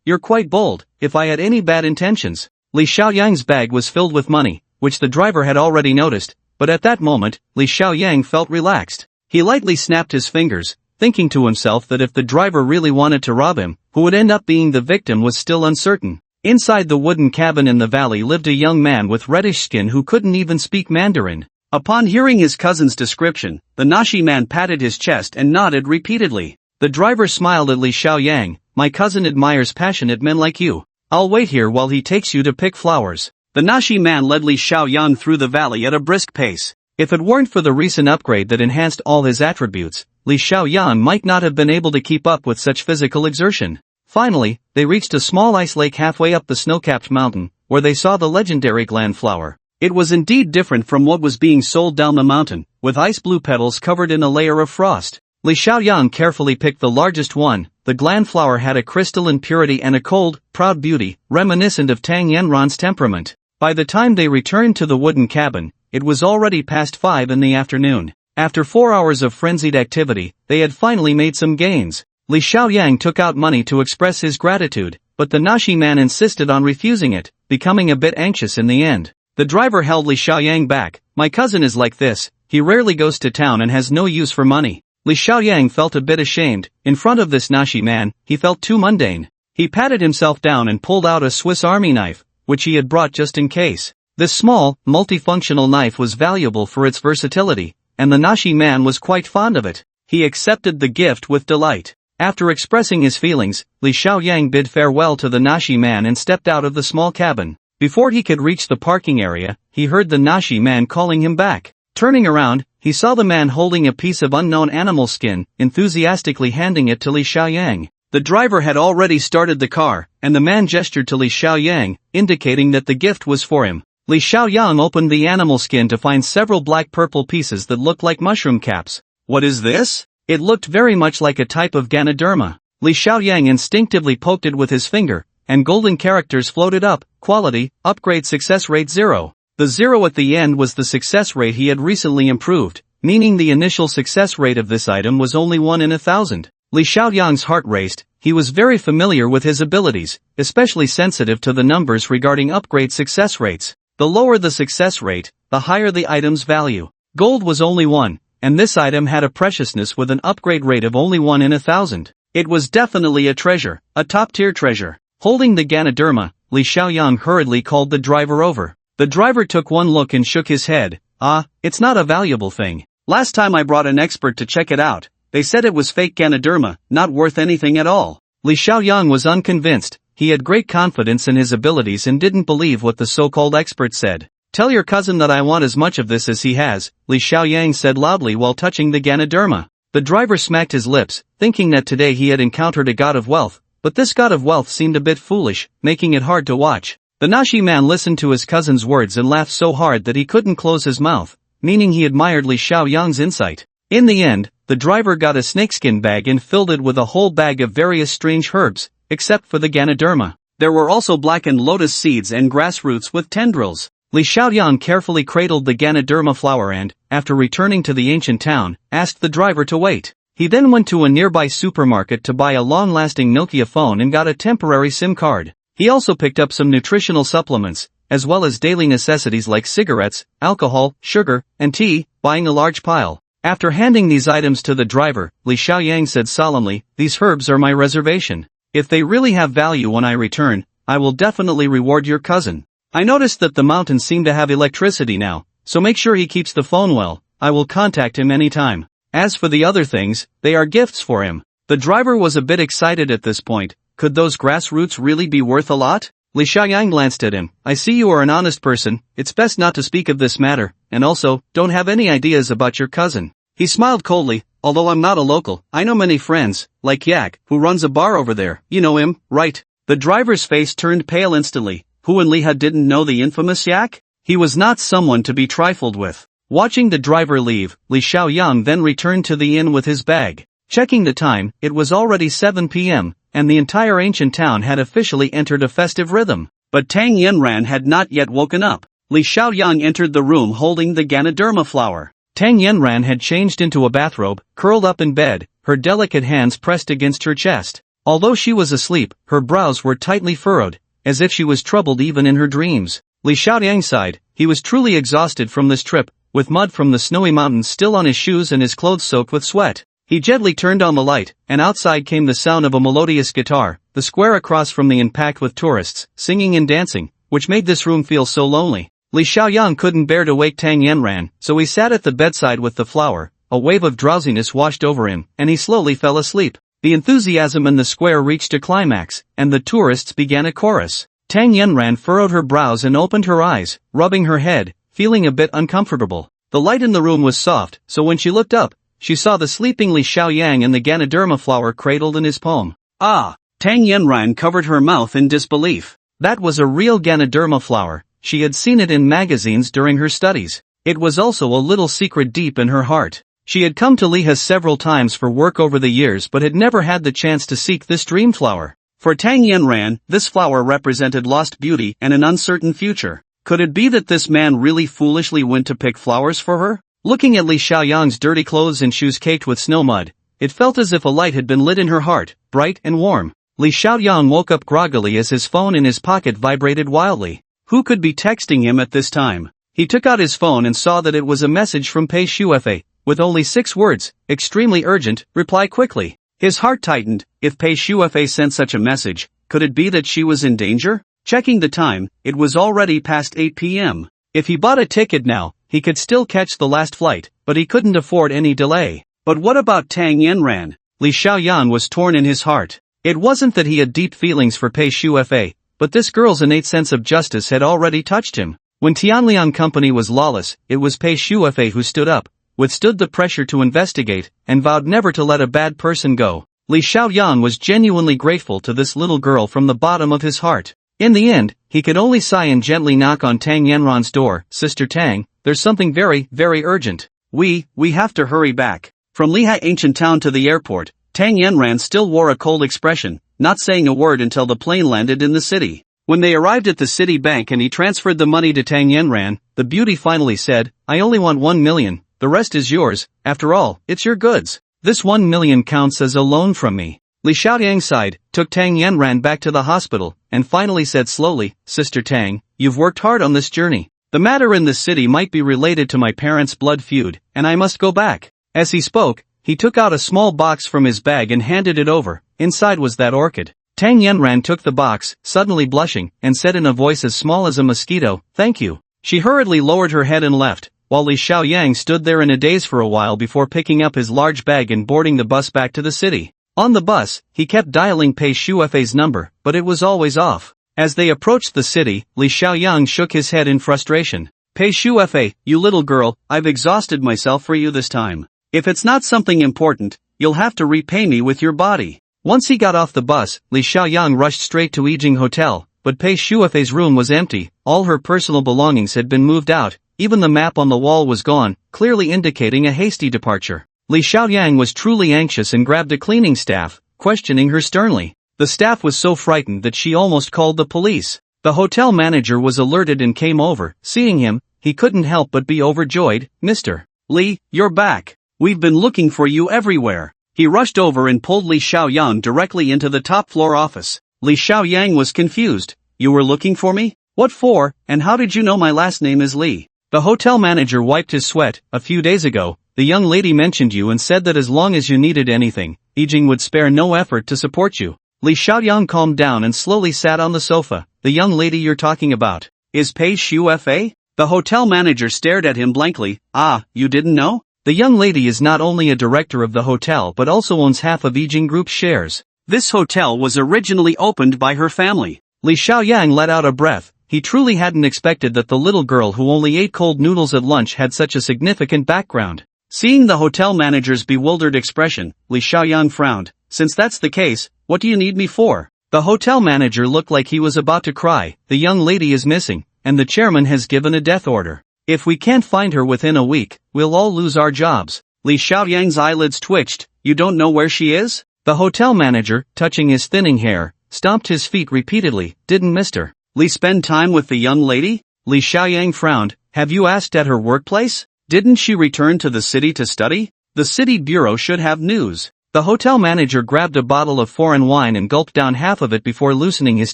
"You're quite bold. If I had any bad intentions." Li Xiaoyang's bag was filled with money, which the driver had already noticed, but at that moment, Li Xiaoyang felt relaxed. He lightly snapped his fingers, thinking to himself that if the driver really wanted to rob him, who would end up being the victim was still uncertain. Inside the wooden cabin in the valley lived a young man with reddish skin who couldn't even speak Mandarin. Upon hearing his cousin's description, the Nashi man patted his chest and nodded repeatedly. The driver smiled at Li Xiaoyang. "My cousin admires passionate men like you. I'll wait here while he takes you to pick flowers." The Nashi man led Li Xiaoyang through the valley at a brisk pace. If it weren't for the recent upgrade that enhanced all his attributes, Li Xiaoyang might not have been able to keep up with such physical exertion. Finally, they reached a small ice lake halfway up the snow-capped mountain, where they saw the legendary gland flower. It was indeed different from what was being sold down the mountain, with ice blue petals covered in a layer of frost. Li Xiaoyang carefully picked the largest one. The gland flower had a crystalline purity and a cold, proud beauty, reminiscent of Tang Yanran's temperament. By the time they returned to the wooden cabin, it was already past 5 in the afternoon. After 4 hours of frenzied activity, they had finally made some gains. Li Xiaoyang took out money to express his gratitude, but the Nashi man insisted on refusing it, becoming a bit anxious in the end. The driver held Li Xiaoyang back. "My cousin is like this, he rarely goes to town and has no use for money." Li Xiaoyang felt a bit ashamed. In front of this Nashi man, he felt too mundane. He patted himself down and pulled out a Swiss Army knife, which he had brought just in case. This small, multifunctional knife was valuable for its versatility, and the Nashi man was quite fond of it. He accepted the gift with delight. After expressing his feelings, Li Xiaoyang bid farewell to the Nashi man and stepped out of the small cabin. Before he could reach the parking area, he heard the Nashi man calling him back. Turning around, he saw the man holding a piece of unknown animal skin, enthusiastically handing it to Li Xiaoyang. The driver had already started the car, and the man gestured to Li Xiaoyang, indicating that the gift was for him. Li Xiaoyang opened the animal skin to find several black-purple pieces that looked like mushroom caps. "What is this?" It looked very much like a type of Ganoderma. Li Xiaoyang instinctively poked it with his finger, and golden characters floated up. Quality, upgrade success rate 0. The 0 at the end was the success rate he had recently improved, meaning the initial success rate of this item was only 1 in 1,000. Li Xiaoyang's heart raced. He was very familiar with his abilities, especially sensitive to the numbers regarding upgrade success rates. The lower the success rate, the higher the item's value. Gold was only 1, and this item had a preciousness with an upgrade rate of only 1 in 1,000. It was definitely a treasure, a top-tier treasure. Holding the Ganoderma, Li Xiaoyang hurriedly called the driver over. The driver took one look and shook his head. "Ah, it's not a valuable thing. Last time I brought an expert to check it out, they said it was fake Ganoderma, not worth anything at all." Li Xiaoyang was unconvinced. He had great confidence in his abilities and didn't believe what the so-called expert said. "Tell your cousin that I want as much of this as he has," Li Xiaoyang said loudly while touching the Ganoderma. The driver smacked his lips, thinking that today he had encountered a god of wealth, but this god of wealth seemed a bit foolish, making it hard to watch. The Nashi man listened to his cousin's words and laughed so hard that he couldn't close his mouth, meaning he admired Li Xiaoyang's insight. In the end, the driver got a snakeskin bag and filled it with a whole bag of various strange herbs, except for the Ganoderma. There were also blackened lotus seeds and grass roots with tendrils. Li Xiaoyang carefully cradled the Ganoderma flower and, after returning to the ancient town, asked the driver to wait. He then went to a nearby supermarket to buy a long-lasting Nokia phone and got a temporary SIM card. He also picked up some nutritional supplements, as well as daily necessities like cigarettes, alcohol, sugar, and tea, buying a large pile. After handing these items to the driver, Li Xiaoyang said solemnly, "These herbs are my reservation. If they really have value when I return, I will definitely reward your cousin. I noticed that the mountains seem to have electricity now, so make sure he keeps the phone well. I will contact him anytime. As for the other things, they are gifts for him." The driver was a bit excited at this point. Could those grass roots really be worth a lot? Li Xiaoyang glanced at him. "I see you are an honest person. It's best not to speak of this matter, and also, don't have any ideas about your cousin." He smiled coldly. "Although I'm not a local, I know many friends, like Yak, who runs a bar over there. You know him, right?" The driver's face turned pale instantly. Who in Liha didn't know the infamous Yak? He was not someone to be trifled with. Watching the driver leave, Li Xiaoyang then returned to the inn with his bag. Checking the time, it was already 7 p.m., and the entire ancient town had officially entered a festive rhythm. But Tang Yanran had not yet woken up. Li Xiaoyang entered the room holding the Ganoderma flower. Tang Yanran had changed into a bathrobe, curled up in bed, her delicate hands pressed against her chest. Although she was asleep, her brows were tightly furrowed, as if she was troubled even in her dreams. Li Xiaoyang sighed. He was truly exhausted from this trip, with mud from the snowy mountains still on his shoes and his clothes soaked with sweat. He gently turned on the light, and outside came the sound of a melodious guitar, the square across from the inn packed with tourists, singing and dancing, which made this room feel so lonely. Li Xiaoyang couldn't bear to wake Tang Yanran, so he sat at the bedside with the flower. A wave of drowsiness washed over him, and he slowly fell asleep. The enthusiasm in the square reached a climax, and the tourists began a chorus. Tang Yanran furrowed her brows and opened her eyes, rubbing her head, feeling a bit uncomfortable. The light in the room was soft, so when she looked up, she saw the sleeping Li Xiaoyang and the Ganoderma flower cradled in his palm. Ah! Tang Yanran covered her mouth in disbelief. That was a real Ganoderma flower. She had seen it in magazines during her studies. It was also a little secret deep in her heart. She had come to Liha several times for work over the years but had never had the chance to seek this dream flower. For Tang Yanran, this flower represented lost beauty and an uncertain future. Could it be that this man really foolishly went to pick flowers for her? Looking at Li Xiaoyang's dirty clothes and shoes caked with snow mud, it felt as if a light had been lit in her heart, bright and warm. Li Xiaoyang woke up groggily as his phone in his pocket vibrated wildly. Who could be texting him at this time? He took out his phone and saw that it was a message from Pei Shueifei, with only 6 words, extremely urgent, reply quickly. His heart tightened. If Pei Shueifei sent such a message, could it be that she was in danger? Checking the time, it was already past 8 p.m. If he bought a ticket now, he could still catch the last flight, but he couldn't afford any delay. But what about Tang Yanran? Li Xiaoyan was torn in his heart. It wasn't that he had deep feelings for Pei Shueifei, but this girl's innate sense of justice had already touched him. When Tianliang Company was lawless, it was Pei Shueifei who stood up, withstood the pressure to investigate, and vowed never to let a bad person go. Li Xiaoyan was genuinely grateful to this little girl from the bottom of his heart. In the end, he could only sigh and gently knock on Tang Yanran's door. Sister Tang, there's something very, very urgent. We have to hurry back. From Lehigh ancient town to the airport, Tang Yanran still wore a cold expression, not saying a word until the plane landed in the city. When they arrived at the city bank and he transferred the money to Tang Yanran, the beauty finally said, I only want 1 million, the rest is yours. After all, it's your goods. This 1 million counts as a loan from me. Li Xiaoyang sighed, took Tang Yanran back to the hospital, and finally said slowly, Sister Tang, you've worked hard on this journey. The matter in the city might be related to my parents' blood feud, and I must go back. As he spoke, he took out a small box from his bag and handed it over. Inside was that orchid. Tang Yanran took the box, suddenly blushing, and said in a voice as small as a mosquito, thank you. She hurriedly lowered her head and left, while Li Xiaoyang stood there in a daze for a while before picking up his large bag and boarding the bus back to the city. On the bus, he kept dialing Pei Shueifei's number, but it was always off. As they approached the city, Li Xiaoyang shook his head in frustration. Pei Shueifei, you little girl, I've exhausted myself for you this time. If it's not something important, you'll have to repay me with your body. Once he got off the bus, Li Xiaoyang rushed straight to Yijing Hotel, but Pei Shueifei's room was empty. All her personal belongings had been moved out, even the map on the wall was gone, clearly indicating a hasty departure. Li Xiaoyang was truly anxious and grabbed a cleaning staff, questioning her sternly. The staff was so frightened that she almost called the police. The hotel manager was alerted and came over. Seeing him, he couldn't help but be overjoyed. Mr. Li, you're back. We've been looking for you everywhere. He rushed over and pulled Li Xiaoyang directly into the top floor office. Li Xiaoyang was confused. You were looking for me? What for, and how did you know my last name is Li? The hotel manager wiped his sweat. A few days ago, the young lady mentioned you and said that as long as you needed anything, Yijing would spare no effort to support you. Li Xiaoyang calmed down and slowly sat on the sofa. The young lady you're talking about is Pei Shueifei? The hotel manager stared at him blankly. Ah, you didn't know? The young lady is not only a director of the hotel but also owns half of Yijing Group's shares. This hotel was originally opened by her family. Li Xiaoyang let out a breath. He truly hadn't expected that the little girl who only ate cold noodles at lunch had such a significant background. Seeing the hotel manager's bewildered expression, Li Xiaoyang frowned. Since that's the case, what do you need me for? The hotel manager looked like he was about to cry. The young lady is missing, and the chairman has given a death order. If we can't find her within a week, we'll all lose our jobs. Li Xiaoyang's eyelids twitched. You don't know where she is? The hotel manager, touching his thinning hair, stomped his feet repeatedly. Didn't Mr. Li spend time with the young lady? Li Xiaoyang frowned. Have you asked at her workplace? Didn't she return to the city to study? The city bureau should have news. The hotel manager grabbed a bottle of foreign wine and gulped down half of it before loosening his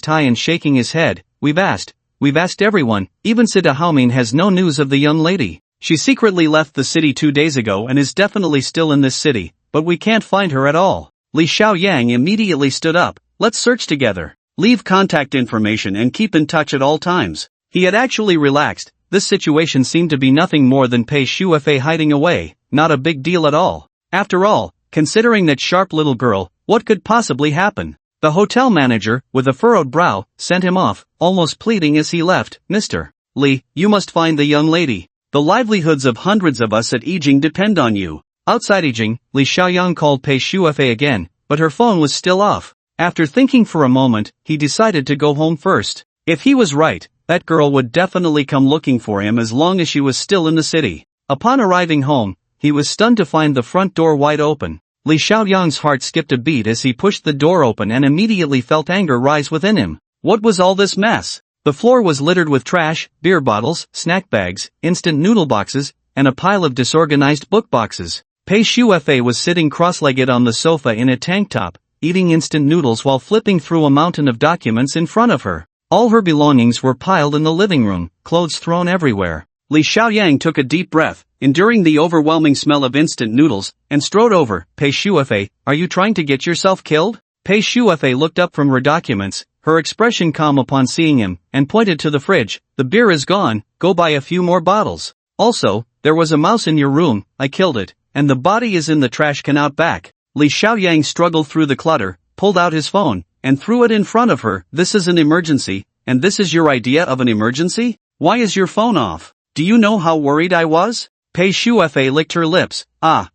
tie and shaking his head. We've asked everyone, even Sita Haomin has no news of the young lady. She secretly left the city 2 days ago and is definitely still in this city, but we can't find her at all. Li Xiaoyang immediately stood up. Let's search together. Leave contact information and keep in touch at all times. He had actually relaxed. This situation seemed to be nothing more than Pei Shuefei hiding away, not a big deal at all. After all, considering that sharp little girl, what could possibly happen? The hotel manager, with a furrowed brow, sent him off, almost pleading as he left. Mr. Li, you must find the young lady. The livelihoods of hundreds of us at Yijing depend on you. Outside Yijing, Li Xiaoyang called Pei Shuefei again, but her phone was still off. After thinking for a moment, he decided to go home first. If he was right, that girl would definitely come looking for him as long as she was still in the city. Upon arriving home, he was stunned to find the front door wide open. Li Xiaoyang's heart skipped a beat as he pushed the door open and immediately felt anger rise within him. What was all this mess? The floor was littered with trash, beer bottles, snack bags, instant noodle boxes, and a pile of disorganized book boxes. Pei Shuefei was sitting cross-legged on the sofa in a tank top, eating instant noodles while flipping through a mountain of documents in front of her. All her belongings were piled in the living room, clothes thrown everywhere. Li Xiaoyang took a deep breath, enduring the overwhelming smell of instant noodles, and strode over. Pei Shuefei, are you trying to get yourself killed? Pei Shuefei looked up from her documents, her expression calm upon seeing him, and pointed to the fridge. The beer is gone, go buy a few more bottles. Also, there was a mouse in your room, I killed it, and the body is in the trash can out back. Li Xiaoyang struggled through the clutter, pulled out his phone, and threw it in front of her. This is an emergency, and this is your idea of an emergency? Why is your phone off? Do you know how worried I was? Pei Shuefei licked her lips.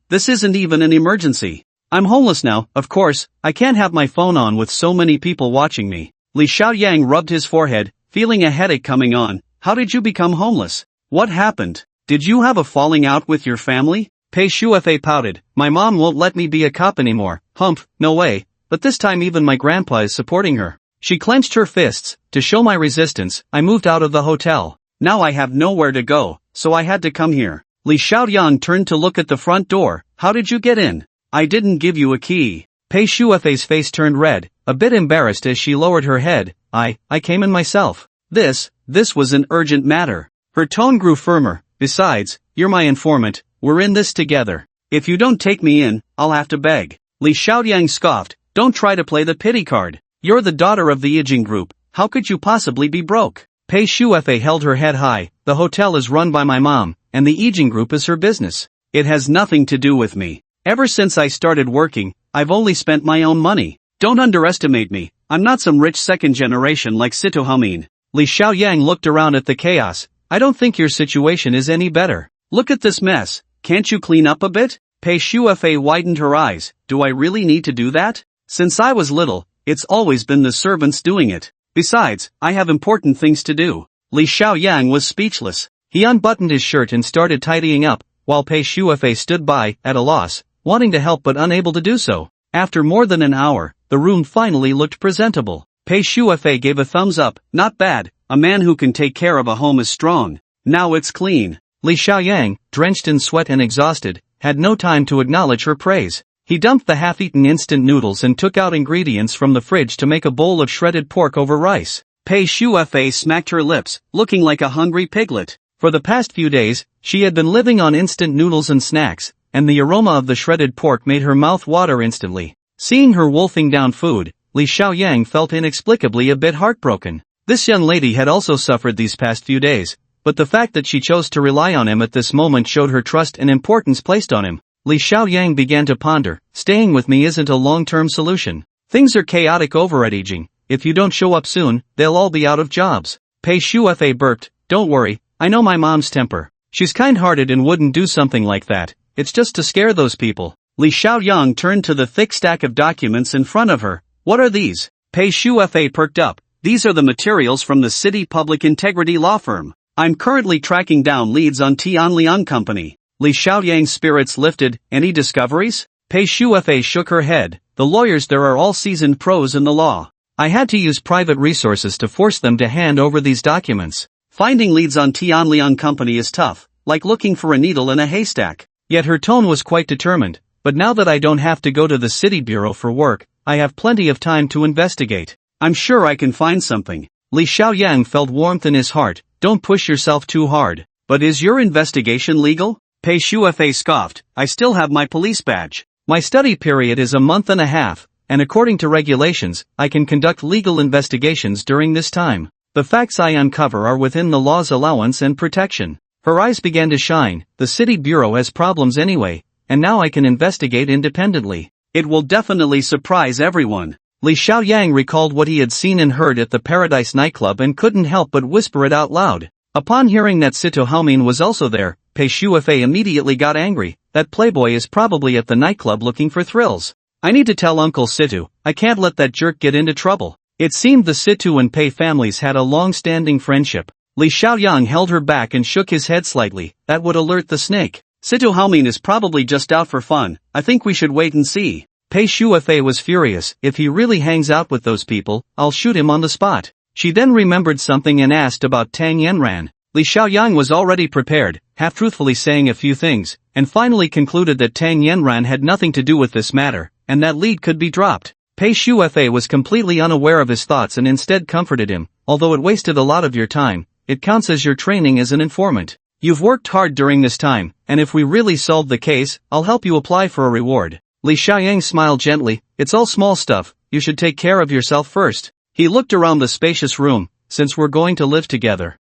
This isn't even an emergency. I'm homeless now, of course, I can't have my phone on with so many people watching me. Li Xiaoyang rubbed his forehead, feeling a headache coming on. How did you become homeless? What happened? Did you have a falling out with your family? Pei Shuefei pouted. My mom won't let me be a cop anymore. Humph, no way. But this time even my grandpa is supporting her. She clenched her fists. To show my resistance, I moved out of the hotel. Now I have nowhere to go, so I had to come here. Li Xiaoyang turned to look at the front door. How did you get in? I didn't give you a key. Pei Shuefei's face turned red, a bit embarrassed as she lowered her head. I came in myself. This was an urgent matter. Her tone grew firmer. Besides, you're my informant, we're in this together. If you don't take me in, I'll have to beg. Li Xiaoyang scoffed. Don't try to play the pity card. You're the daughter of the Yijing group, how could you possibly be broke? Pei Shuefei held her head high. The hotel is run by my mom, and the Yijing group is her business. It has nothing to do with me. Ever since I started working, I've only spent my own money. Don't underestimate me, I'm not some rich second generation like Sito Haomin. Li Xiaoyang looked around at the chaos. I don't think your situation is any better. Look at this mess, can't you clean up a bit? Pei Shuefei widened her eyes. Do I really need to do that? Since I was little, it's always been the servants doing it. Besides, I have important things to do. Li Xiaoyang was speechless. He unbuttoned his shirt and started tidying up, while Pei Shuefei stood by, at a loss, wanting to help but unable to do so. After more than an hour, the room finally looked presentable. Pei Shuefei gave a thumbs up. Not bad, a man who can take care of a home is strong. Now it's clean. Li Xiaoyang, drenched in sweat and exhausted, had no time to acknowledge her praise. He dumped the half-eaten instant noodles and took out ingredients from the fridge to make a bowl of shredded pork over rice. Pei Shuefei smacked her lips, looking like a hungry piglet. For the past few days, she had been living on instant noodles and snacks, and the aroma of the shredded pork made her mouth water instantly. Seeing her wolfing down food, Li Xiaoyang felt inexplicably a bit heartbroken. This young lady had also suffered these past few days, but the fact that she chose to rely on him at this moment showed her trust and importance placed on him. Li Xiaoyang began to ponder. Staying with me isn't a long-term solution. Things are chaotic over at Yijing. If you don't show up soon, they'll all be out of jobs. Pei Shuefei burped. Don't worry, I know my mom's temper. She's kind-hearted and wouldn't do something like that. It's just to scare those people. Li Xiaoyang turned to the thick stack of documents in front of her. What are these? Pei Shuefei perked up. These are the materials from the City Public Integrity Law Firm. I'm currently tracking down leads on Tianliang Company. Li Xiaoyang's spirits lifted. Any discoveries? Pei Shuefei shook her head. The lawyers there are all seasoned pros in the law. I had to use private resources to force them to hand over these documents. Finding leads on Tianliang Company is tough, like looking for a needle in a haystack. Yet her tone was quite determined. But now that I don't have to go to the city bureau for work, I have plenty of time to investigate. I'm sure I can find something. Li Xiaoyang felt warmth in his heart. Don't push yourself too hard. But is your investigation legal? Pei Shuefei scoffed. I still have my police badge. My study period is a month and a half, and according to regulations, I can conduct legal investigations during this time. The facts I uncover are within the law's allowance and protection. Her eyes began to shine. The city bureau has problems anyway, and now I can investigate independently. It will definitely surprise everyone. Li Xiaoyang recalled what he had seen and heard at the Paradise nightclub and couldn't help but whisper it out loud. Upon hearing that Sito Haomin was also there, Pei Shuefei immediately got angry. That playboy is probably at the nightclub looking for thrills. I need to tell Uncle Situ. I can't let that jerk get into trouble. It seemed the Situ and Pei families had a long-standing friendship. Li Xiaoyang held her back and shook his head slightly. That would alert the snake. Sito Haomin is probably just out for fun. I think we should wait and see. Pei Shuefei was furious. If he really hangs out with those people, I'll shoot him on the spot. She then remembered something and asked about Tang Yanran. Li Xiaoyang was already prepared, half-truthfully saying a few things, and finally concluded that Tang Yanran had nothing to do with this matter, and that lead could be dropped. Pei Shuefei was completely unaware of his thoughts and instead comforted him. Although it wasted a lot of your time, it counts as your training as an informant. You've worked hard during this time, and if we really solve the case, I'll help you apply for a reward. Li Xiaoyang smiled gently. It's all small stuff, you should take care of yourself first. He looked around the spacious room. Since we're going to live together.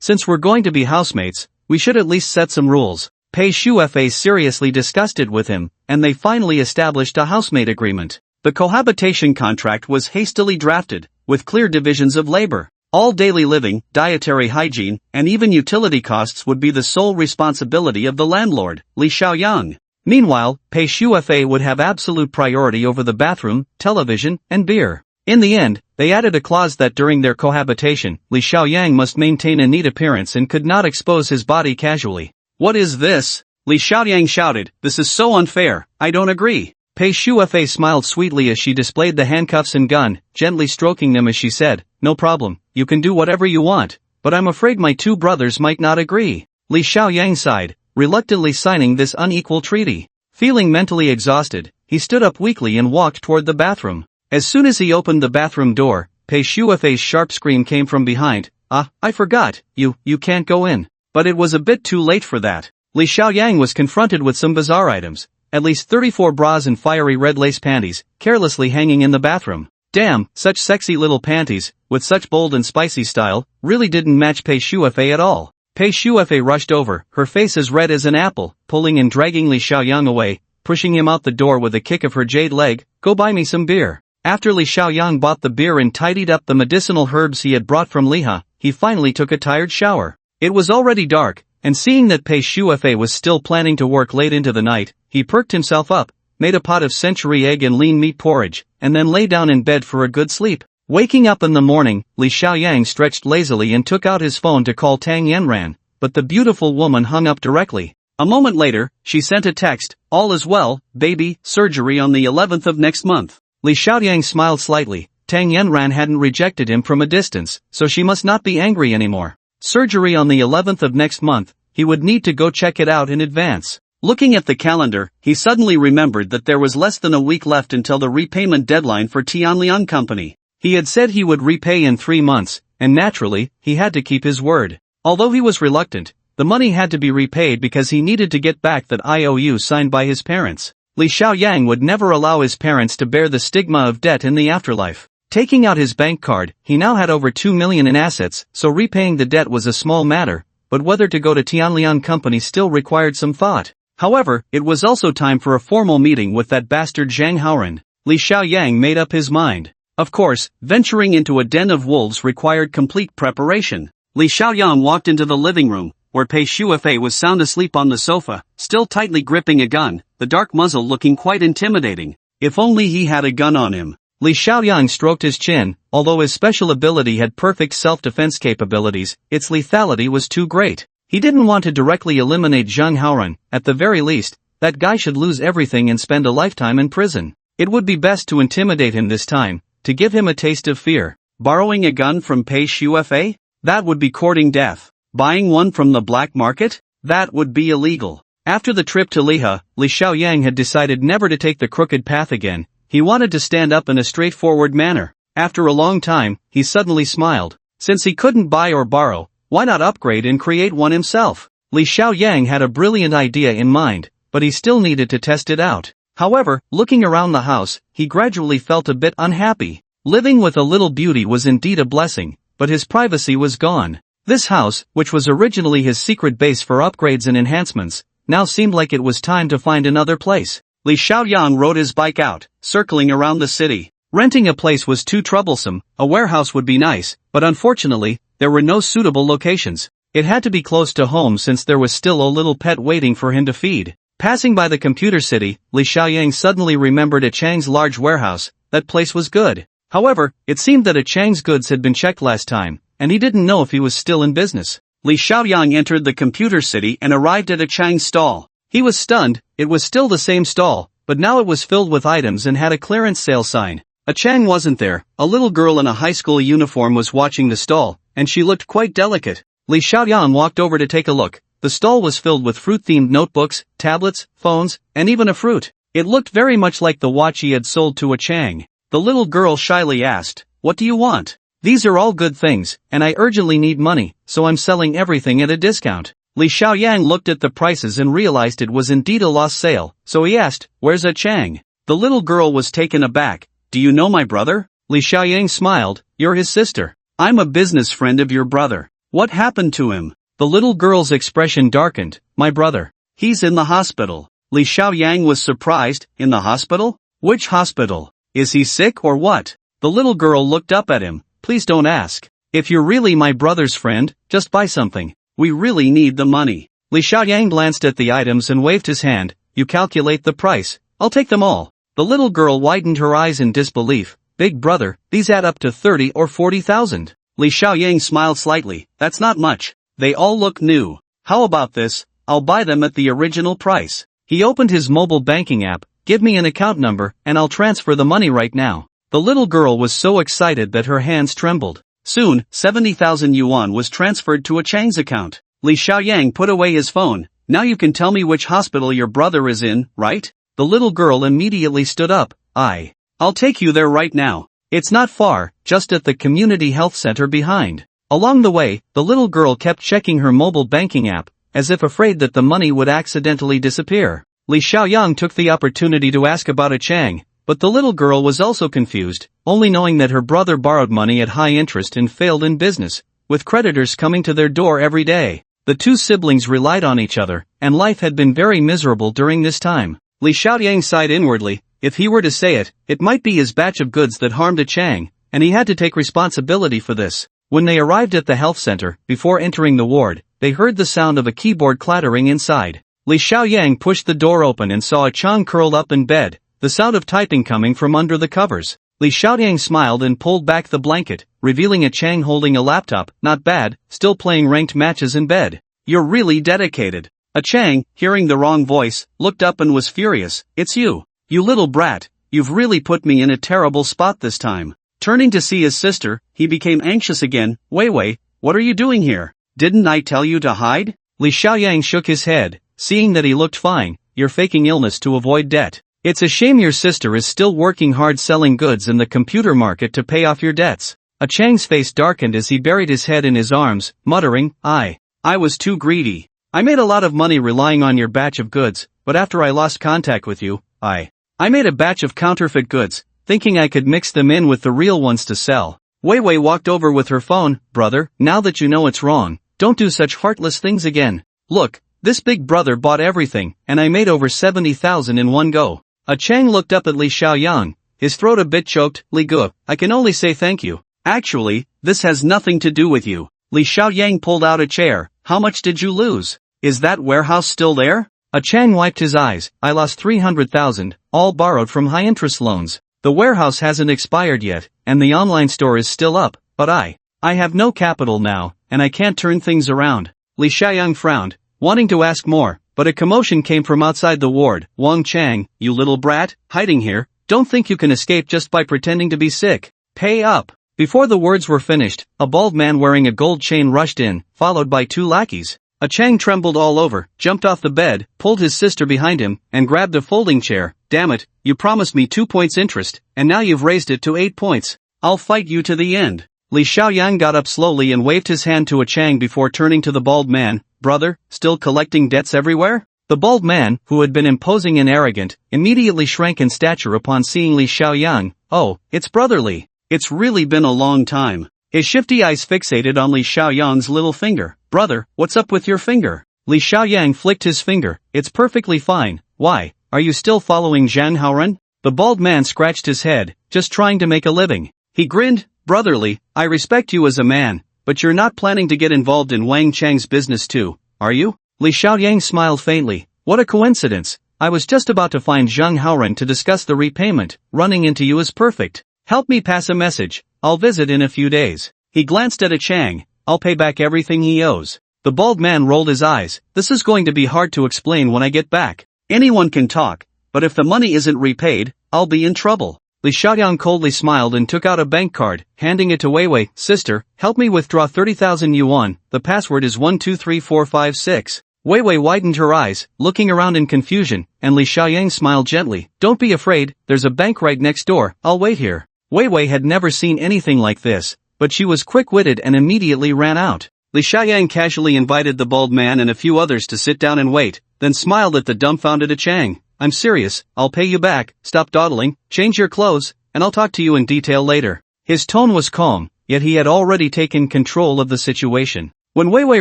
Since we're going to be housemates, we should at least set some rules. Pei Shuefei seriously disgusted with him, and they finally established a housemate agreement. The cohabitation contract was hastily drafted, with clear divisions of labor. All daily living, dietary hygiene, and even utility costs would be the sole responsibility of the landlord, Li Xiaoyang. Meanwhile, Pei Shuefei would have absolute priority over the bathroom, television, and beer. In the end, they added a clause that during their cohabitation, Li Xiaoyang must maintain a neat appearance and could not expose his body casually. What is this? Li Xiaoyang shouted. This is so unfair, I don't agree. Pei Shuefei smiled sweetly as she displayed the handcuffs and gun, gently stroking them as she said, no problem, you can do whatever you want, but I'm afraid my two brothers might not agree. Li Xiaoyang sighed, reluctantly signing this unequal treaty. Feeling mentally exhausted, he stood up weakly and walked toward the bathroom. As soon as he opened the bathroom door, Pei Shuefei's sharp scream came from behind. I forgot, you can't go in. But it was a bit too late for that. Li Xiaoyang was confronted with some bizarre items. At least 34 bras and fiery red lace panties, carelessly hanging in the bathroom. Damn, such sexy little panties, with such bold and spicy style, really didn't match Pei Shuefei at all. Pei Shuefei rushed over, her face as red as an apple, pulling and dragging Li Xiaoyang away, pushing him out the door with a kick of her jade leg. Go buy me some beer. After Li Xiaoyang bought the beer and tidied up the medicinal herbs he had brought from Liha, he finally took a tired shower. It was already dark, and seeing that Pei Shuefei was still planning to work late into the night, he perked himself up, made a pot of century egg and lean meat porridge, and then lay down in bed for a good sleep. Waking up in the morning, Li Xiaoyang stretched lazily and took out his phone to call Tang Yanran, but the beautiful woman hung up directly. A moment later, she sent a text, all is well, baby, surgery on the 11th of next month. Li Xiaoyang smiled slightly. Tang Yanran hadn't rejected him from a distance, so she must not be angry anymore. Surgery on the 11th of next month, he would need to go check it out in advance. Looking at the calendar, he suddenly remembered that there was less than a week left until the repayment deadline for Tianliang Company. He had said he would repay in 3 months, and naturally, he had to keep his word. Although he was reluctant, the money had to be repaid because he needed to get back that IOU signed by his parents. Li Xiaoyang would never allow his parents to bear the stigma of debt in the afterlife. Taking out his bank card, he now had over 2 million in assets, so repaying the debt was a small matter, but whether to go to Tianliang Company still required some thought. However, it was also time for a formal meeting with that bastard Zhang Haoran. Li Xiaoyang made up his mind. Of course, venturing into a den of wolves required complete preparation. Li Xiaoyang walked into the living room, where Pei Shuefei was sound asleep on the sofa, still tightly gripping a gun, the dark muzzle looking quite intimidating. If only he had a gun on him. Li Xiaoyang stroked his chin. Although his special ability had perfect self-defense capabilities, its lethality was too great. He didn't want to directly eliminate Zhang Haoran. At the very least, that guy should lose everything and spend a lifetime in prison. It would be best to intimidate him this time, to give him a taste of fear. Borrowing a gun from Pei Shuefei? That would be courting death. Buying one from the black market? That would be illegal. After the trip to Liha, Li Xiaoyang had decided never to take the crooked path again. He wanted to stand up in a straightforward manner. After a long time, he suddenly smiled. Since he couldn't buy or borrow, why not upgrade and create one himself? Li Xiaoyang had a brilliant idea in mind, but he still needed to test it out. However, looking around the house, he gradually felt a bit unhappy. Living with a little beauty was indeed a blessing, but his privacy was gone. This house, which was originally his secret base for upgrades and enhancements, now seemed like it was time to find another place. Li Xiaoyang rode his bike out, circling around the city. Renting a place was too troublesome. A warehouse would be nice, but unfortunately, there were no suitable locations. It had to be close to home since there was still a little pet waiting for him to feed. Passing by the computer city, Li Xiaoyang suddenly remembered a Chang's large warehouse. That place was good. However, it seemed that a Chang's goods had been checked last time, and he didn't know if he was still in business. Li Xiaoyang entered the computer city and arrived at a Chang's stall. He was stunned. It was still the same stall, but now it was filled with items and had a clearance sale sign. A Chang wasn't there. A little girl in a high school uniform was watching the stall, and she looked quite delicate. Li Xiaoyang walked over to take a look. The stall was filled with fruit-themed notebooks, tablets, phones, and even a fruit. It looked very much like the watch he had sold to a Chang. The little girl shyly asked, "What do you want?" "These are all good things, and I urgently need money, so I'm selling everything at a discount." Li Xiaoyang looked at the prices and realized it was indeed a lost sale, so he asked, "Where's a Chang?" The little girl was taken aback. "Do you know my brother?" Li Xiaoyang smiled. "You're his sister. I'm a business friend of your brother. What happened to him?" The little girl's expression darkened. "My brother. He's in the hospital." Li Xiaoyang was surprised. "In the hospital? Which hospital? Is he sick or what?" The little girl looked up at him. "Please don't ask. If you're really my brother's friend, just buy something. We really need the money." Li Xiaoyang glanced at the items and waved his hand. "You calculate the price. I'll take them all." The little girl widened her eyes in disbelief. "Big brother, these add up to 30 or 40,000. Li Xiaoyang smiled slightly. "That's not much. They all look new. How about this? I'll buy them at the original price." He opened his mobile banking app. "Give me an account number, and I'll transfer the money right now." The little girl was so excited that her hands trembled. Soon, 70,000 yuan was transferred to a Chang's account. Li Xiaoyang put away his phone. "Now you can tell me which hospital your brother is in, right?" The little girl immediately stood up. I'll take you there right now. It's not far, just at the community health center behind." Along the way, the little girl kept checking her mobile banking app, as if afraid that the money would accidentally disappear. Li Xiaoyang took the opportunity to ask about a Chang, but the little girl was also confused, only knowing that her brother borrowed money at high interest and failed in business, with creditors coming to their door every day. The two siblings relied on each other, and life had been very miserable during this time. Li Xiaoyang sighed inwardly. If he were to say it, it might be his batch of goods that harmed a Chang, and he had to take responsibility for this. When they arrived at the health center, before entering the ward, they heard the sound of a keyboard clattering inside. Li Xiaoyang pushed the door open and saw a Chang curled up in bed, the sound of typing coming from under the covers. Li Xiaoyang smiled and pulled back the blanket, revealing a Chang holding a laptop. "Not bad, still playing ranked matches in bed. You're really dedicated." A Chang, hearing the wrong voice, looked up and was furious. "It's you. You little brat, you've really put me in a terrible spot this time." Turning to see his sister, he became anxious again. Wei, what are you doing here? Didn't I tell you to hide?" Li Xiaoyang shook his head, seeing that he looked fine. "You're faking illness to avoid debt. It's a shame your sister is still working hard selling goods in the computer market to pay off your debts." A Chang's face darkened as he buried his head in his arms, muttering, I was too greedy. I made a lot of money relying on your batch of goods, but after I lost contact with you, I made a batch of counterfeit goods, thinking I could mix them in with the real ones to sell." Wei walked over with her phone. "Brother, now that you know it's wrong, don't do such heartless things again. Look, this big brother bought everything, and I made over 70,000 in one go." A Chang looked up at Li Xiaoyang, his throat a bit choked. "Li Gu, I can only say thank you. Actually, this has nothing to do with you." Li Xiaoyang pulled out a chair. "How much did you lose? Is that warehouse still there?" A Chang wiped his eyes. "I lost 300,000, all borrowed from high-interest loans. The warehouse hasn't expired yet, and the online store is still up, but I have no capital now, and I can't turn things around." Li Xiaoyang frowned, wanting to ask more, but a commotion came from outside the ward. "Wang Chang, you little brat, hiding here, don't think you can escape just by pretending to be sick. Pay up." Before the words were finished, a bald man wearing a gold chain rushed in, followed by 2 lackeys. A Chang trembled all over, jumped off the bed, pulled his sister behind him, and grabbed a folding chair. Damn it, you promised me 2 points interest, and now you've raised it to 8 points. I'll fight you to the end. Li Xiaoyang got up slowly and waved his hand to a Chang before turning to the bald man. Brother, still collecting debts everywhere? The bald man, who had been imposing and arrogant, immediately shrank in stature upon seeing Li Xiaoyang. Oh, it's Brother Li. It's really been a long time. His shifty eyes fixated on Li Xiaoyang's little finger. Brother, what's up with your finger? Li Xiaoyang flicked his finger. It's perfectly fine. Why, are you still following Zhang Haoren? The bald man scratched his head, just trying to make a living. He grinned. Brother Li, I respect you as a man, but you're not planning to get involved in Wang Chang's business too, are you? Li Xiaoyang smiled faintly. What a coincidence. I was just about to find Zhang Haoren to discuss the repayment. Running into you is perfect. Help me pass a message. I'll visit in a few days. He glanced at a Chang. I'll pay back everything he owes. The bald man rolled his eyes. This is going to be hard to explain when I get back. Anyone can talk, but if the money isn't repaid, I'll be in trouble. Li Xiaoyang coldly smiled and took out a bank card, handing it to Weiwei. Sister, help me withdraw 30,000 yuan. The password is 123456. Weiwei widened her eyes, looking around in confusion, and Li Xiaoyang smiled gently. Don't be afraid, there's a bank right next door. I'll wait here. Weiwei had never seen anything like this, but she was quick-witted and immediately ran out. Li Xiaoyang casually invited the bald man and a few others to sit down and wait, then smiled at the dumbfounded Chang. I'm serious, I'll pay you back, stop dawdling, change your clothes, and I'll talk to you in detail later. His tone was calm, yet he had already taken control of the situation. When Weiwei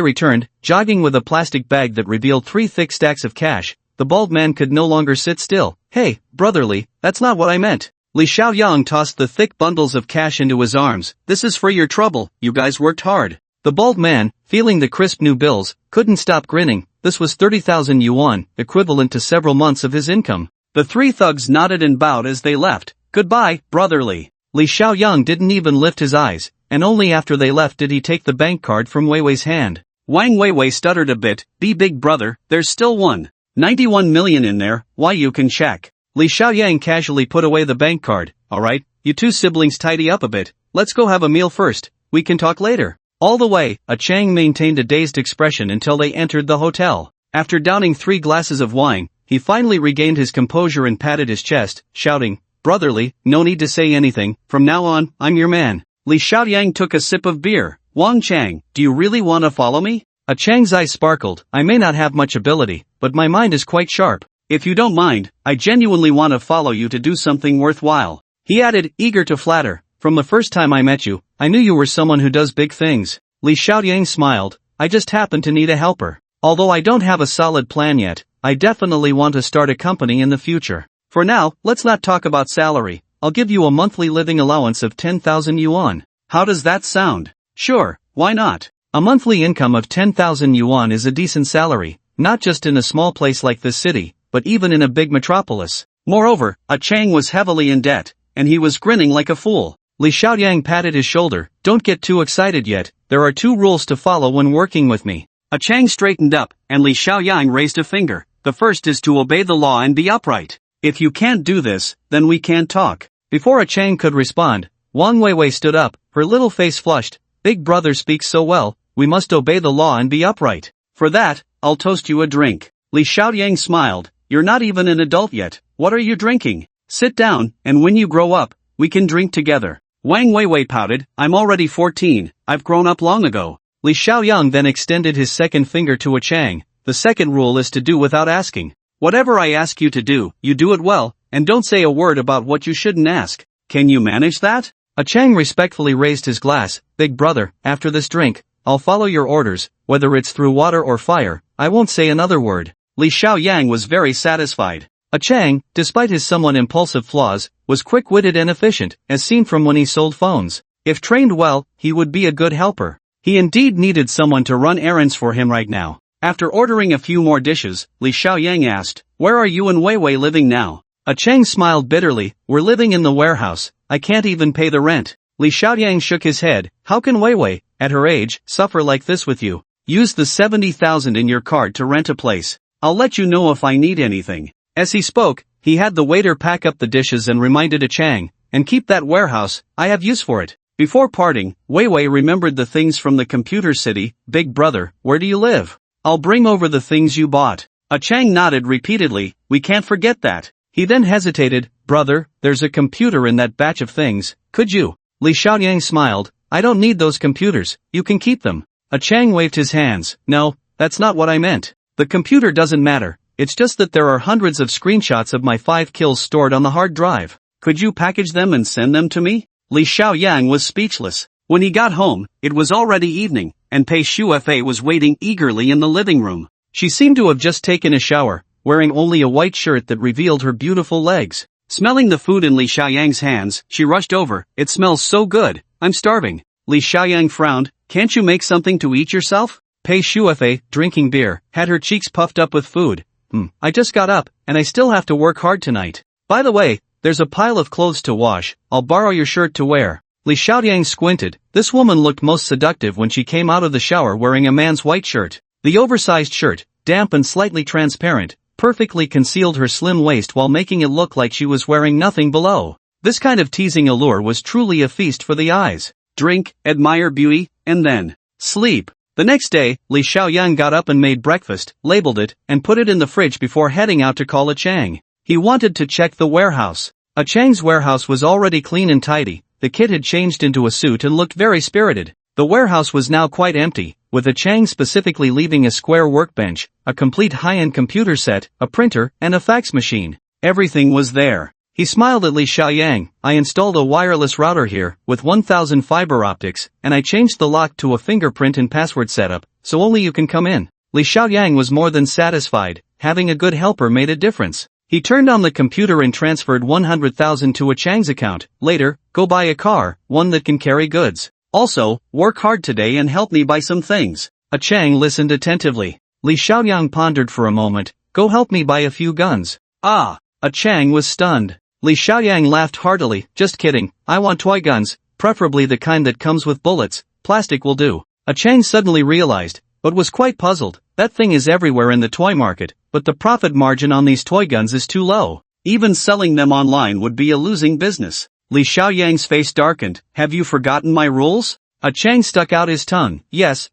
returned, jogging with a plastic bag that revealed 3 thick stacks of cash, the bald man could no longer sit still. Hey, Brother Li, that's not what I meant. Li Xiaoyang tossed the thick bundles of cash into his arms. This is for your trouble, you guys worked hard. The bald man, feeling the crisp new bills, couldn't stop grinning. This was 30,000 yuan, equivalent to several months of his income. The 3 thugs nodded and bowed as they left. Goodbye, Brother Li. Li Xiaoyang didn't even lift his eyes, and only after they left did he take the bank card from Weiwei's hand. Wang Weiwei stuttered a bit. Be big brother, there's still 191 million in there, why you can check. Li Xiaoyang casually put away the bank card. Alright, you 2 siblings tidy up a bit. Let's go have a meal first. We can talk later. All the way, a Chang maintained a dazed expression until they entered the hotel. After downing 3 glasses of wine, he finally regained his composure and patted his chest, shouting, Brother Li, no need to say anything, from now on, I'm your man. Li Xiaoyang took a sip of beer. Wang Chang, do you really want to follow me? A Chang's eyes sparkled. I may not have much ability, but my mind is quite sharp. If you don't mind, I genuinely want to follow you to do something worthwhile. He added, eager to flatter. From the first time I met you, I knew you were someone who does big things. Li Xiaoyang smiled. I just happen to need a helper. Although I don't have a solid plan yet, I definitely want to start a company in the future. For now, let's not talk about salary. I'll give you a monthly living allowance of 10,000 yuan. How does that sound? Sure, why not? A monthly income of 10,000 yuan is a decent salary, not just in a small place like this city, but even in a big metropolis. Moreover, a Chang was heavily in debt, and he was grinning like a fool. Li Xiaoyang patted his shoulder. Don't get too excited yet, there are 2 rules to follow when working with me. A Chang straightened up, and Li Xiaoyang raised a finger. The first is to obey the law and be upright. If you can't do this, then we can't talk. Before a Chang could respond, Wang Weiwei stood up, her little face flushed. Big brother speaks so well, we must obey the law and be upright. For that, I'll toast you a drink. Li Xiaoyang smiled. You're not even an adult yet, what are you drinking? Sit down, and when you grow up, we can drink together. Wang Weiwei pouted, I'm already 14, I've grown up long ago. Li Xiaoyang then extended his second finger to a Chang. The second rule is to do without asking. Whatever I ask you to do, you do it well, and don't say a word about what you shouldn't ask. Can you manage that? A Chang respectfully raised his glass. Big brother, after this drink, I'll follow your orders, whether it's through water or fire, I won't say another word. Li Xiaoyang was very satisfied. A Chang, despite his somewhat impulsive flaws, was quick-witted and efficient, as seen from when he sold phones. If trained well, he would be a good helper. He indeed needed someone to run errands for him right now. After ordering a few more dishes, Li Xiaoyang asked, where are you and Weiwei living now? A Chang smiled bitterly, we're living in the warehouse, I can't even pay the rent. Li Xiaoyang shook his head. How can Weiwei, at her age, suffer like this with you? Use the 70,000 in your card to rent a place. I'll let you know if I need anything. As he spoke, he had the waiter pack up the dishes and reminded a Chang, and keep that warehouse, I have use for it. Before parting, Wei Wei remembered the things from the computer city. Big brother, where do you live? I'll bring over the things you bought. A Chang nodded repeatedly. We can't forget that. He then hesitated. Brother, there's a computer in that batch of things. Could you? Li Xiaoyang smiled. I don't need those computers. You can keep them. A Chang waved his hands. No, that's not what I meant. The computer doesn't matter. It's just that there are hundreds of screenshots of my 5 kills stored on the hard drive. Could you package them and send them to me? Li Xiaoyang was speechless. When he got home, it was already evening, and Pei Shuefei was waiting eagerly in the living room. She seemed to have just taken a shower, wearing only a white shirt that revealed her beautiful legs. Smelling the food in Li Xiaoyang's hands, she rushed over. It smells so good. I'm starving. Li Xiaoyang frowned. Can't you make something to eat yourself? Pei Shuefei, drinking beer, had her cheeks puffed up with food. I just got up, and I still have to work hard tonight. By the way, there's a pile of clothes to wash. I'll borrow your shirt to wear. Li Xiaoyang squinted. This woman looked most seductive when she came out of the shower wearing a man's white shirt. The oversized shirt, damp and slightly transparent, perfectly concealed her slim waist while making it look like she was wearing nothing below. This kind of teasing allure was truly a feast for the eyes. Drink, admire beauty, and then sleep. The next day, Li Xiaoyang got up and made breakfast, labeled it, and put it in the fridge before heading out to call a Chang. He wanted to check the warehouse. A Chang's warehouse was already clean and tidy. The kid had changed into a suit and looked very spirited. The warehouse was now quite empty, with a Chang specifically leaving a square workbench, a complete high-end computer set, a printer, and a fax machine. Everything was there. He smiled at Li Xiaoyang. I installed a wireless router here, with 1000 fiber optics, and I changed the lock to a fingerprint and password setup, so only you can come in. Li Xiaoyang was more than satisfied. Having a good helper made a difference. He turned on the computer and transferred 100,000 to a Chang's account. Later, go buy a car, one that can carry goods. Also, work hard today and help me buy some things. A Chang listened attentively. Li Xiaoyang pondered for a moment. Go help me buy a few guns. Ah! A Chang was stunned. Li Xiaoyang laughed heartily. Just kidding. I want toy guns, preferably the kind that comes with bullets. Plastic will do. A Chang suddenly realized, but was quite puzzled. That thing is everywhere in the toy market, but the profit margin on these toy guns is too low. Even selling them online would be a losing business. Li Xiaoyang's face darkened. Have you forgotten my rules? A Chang stuck out his tongue. Yes,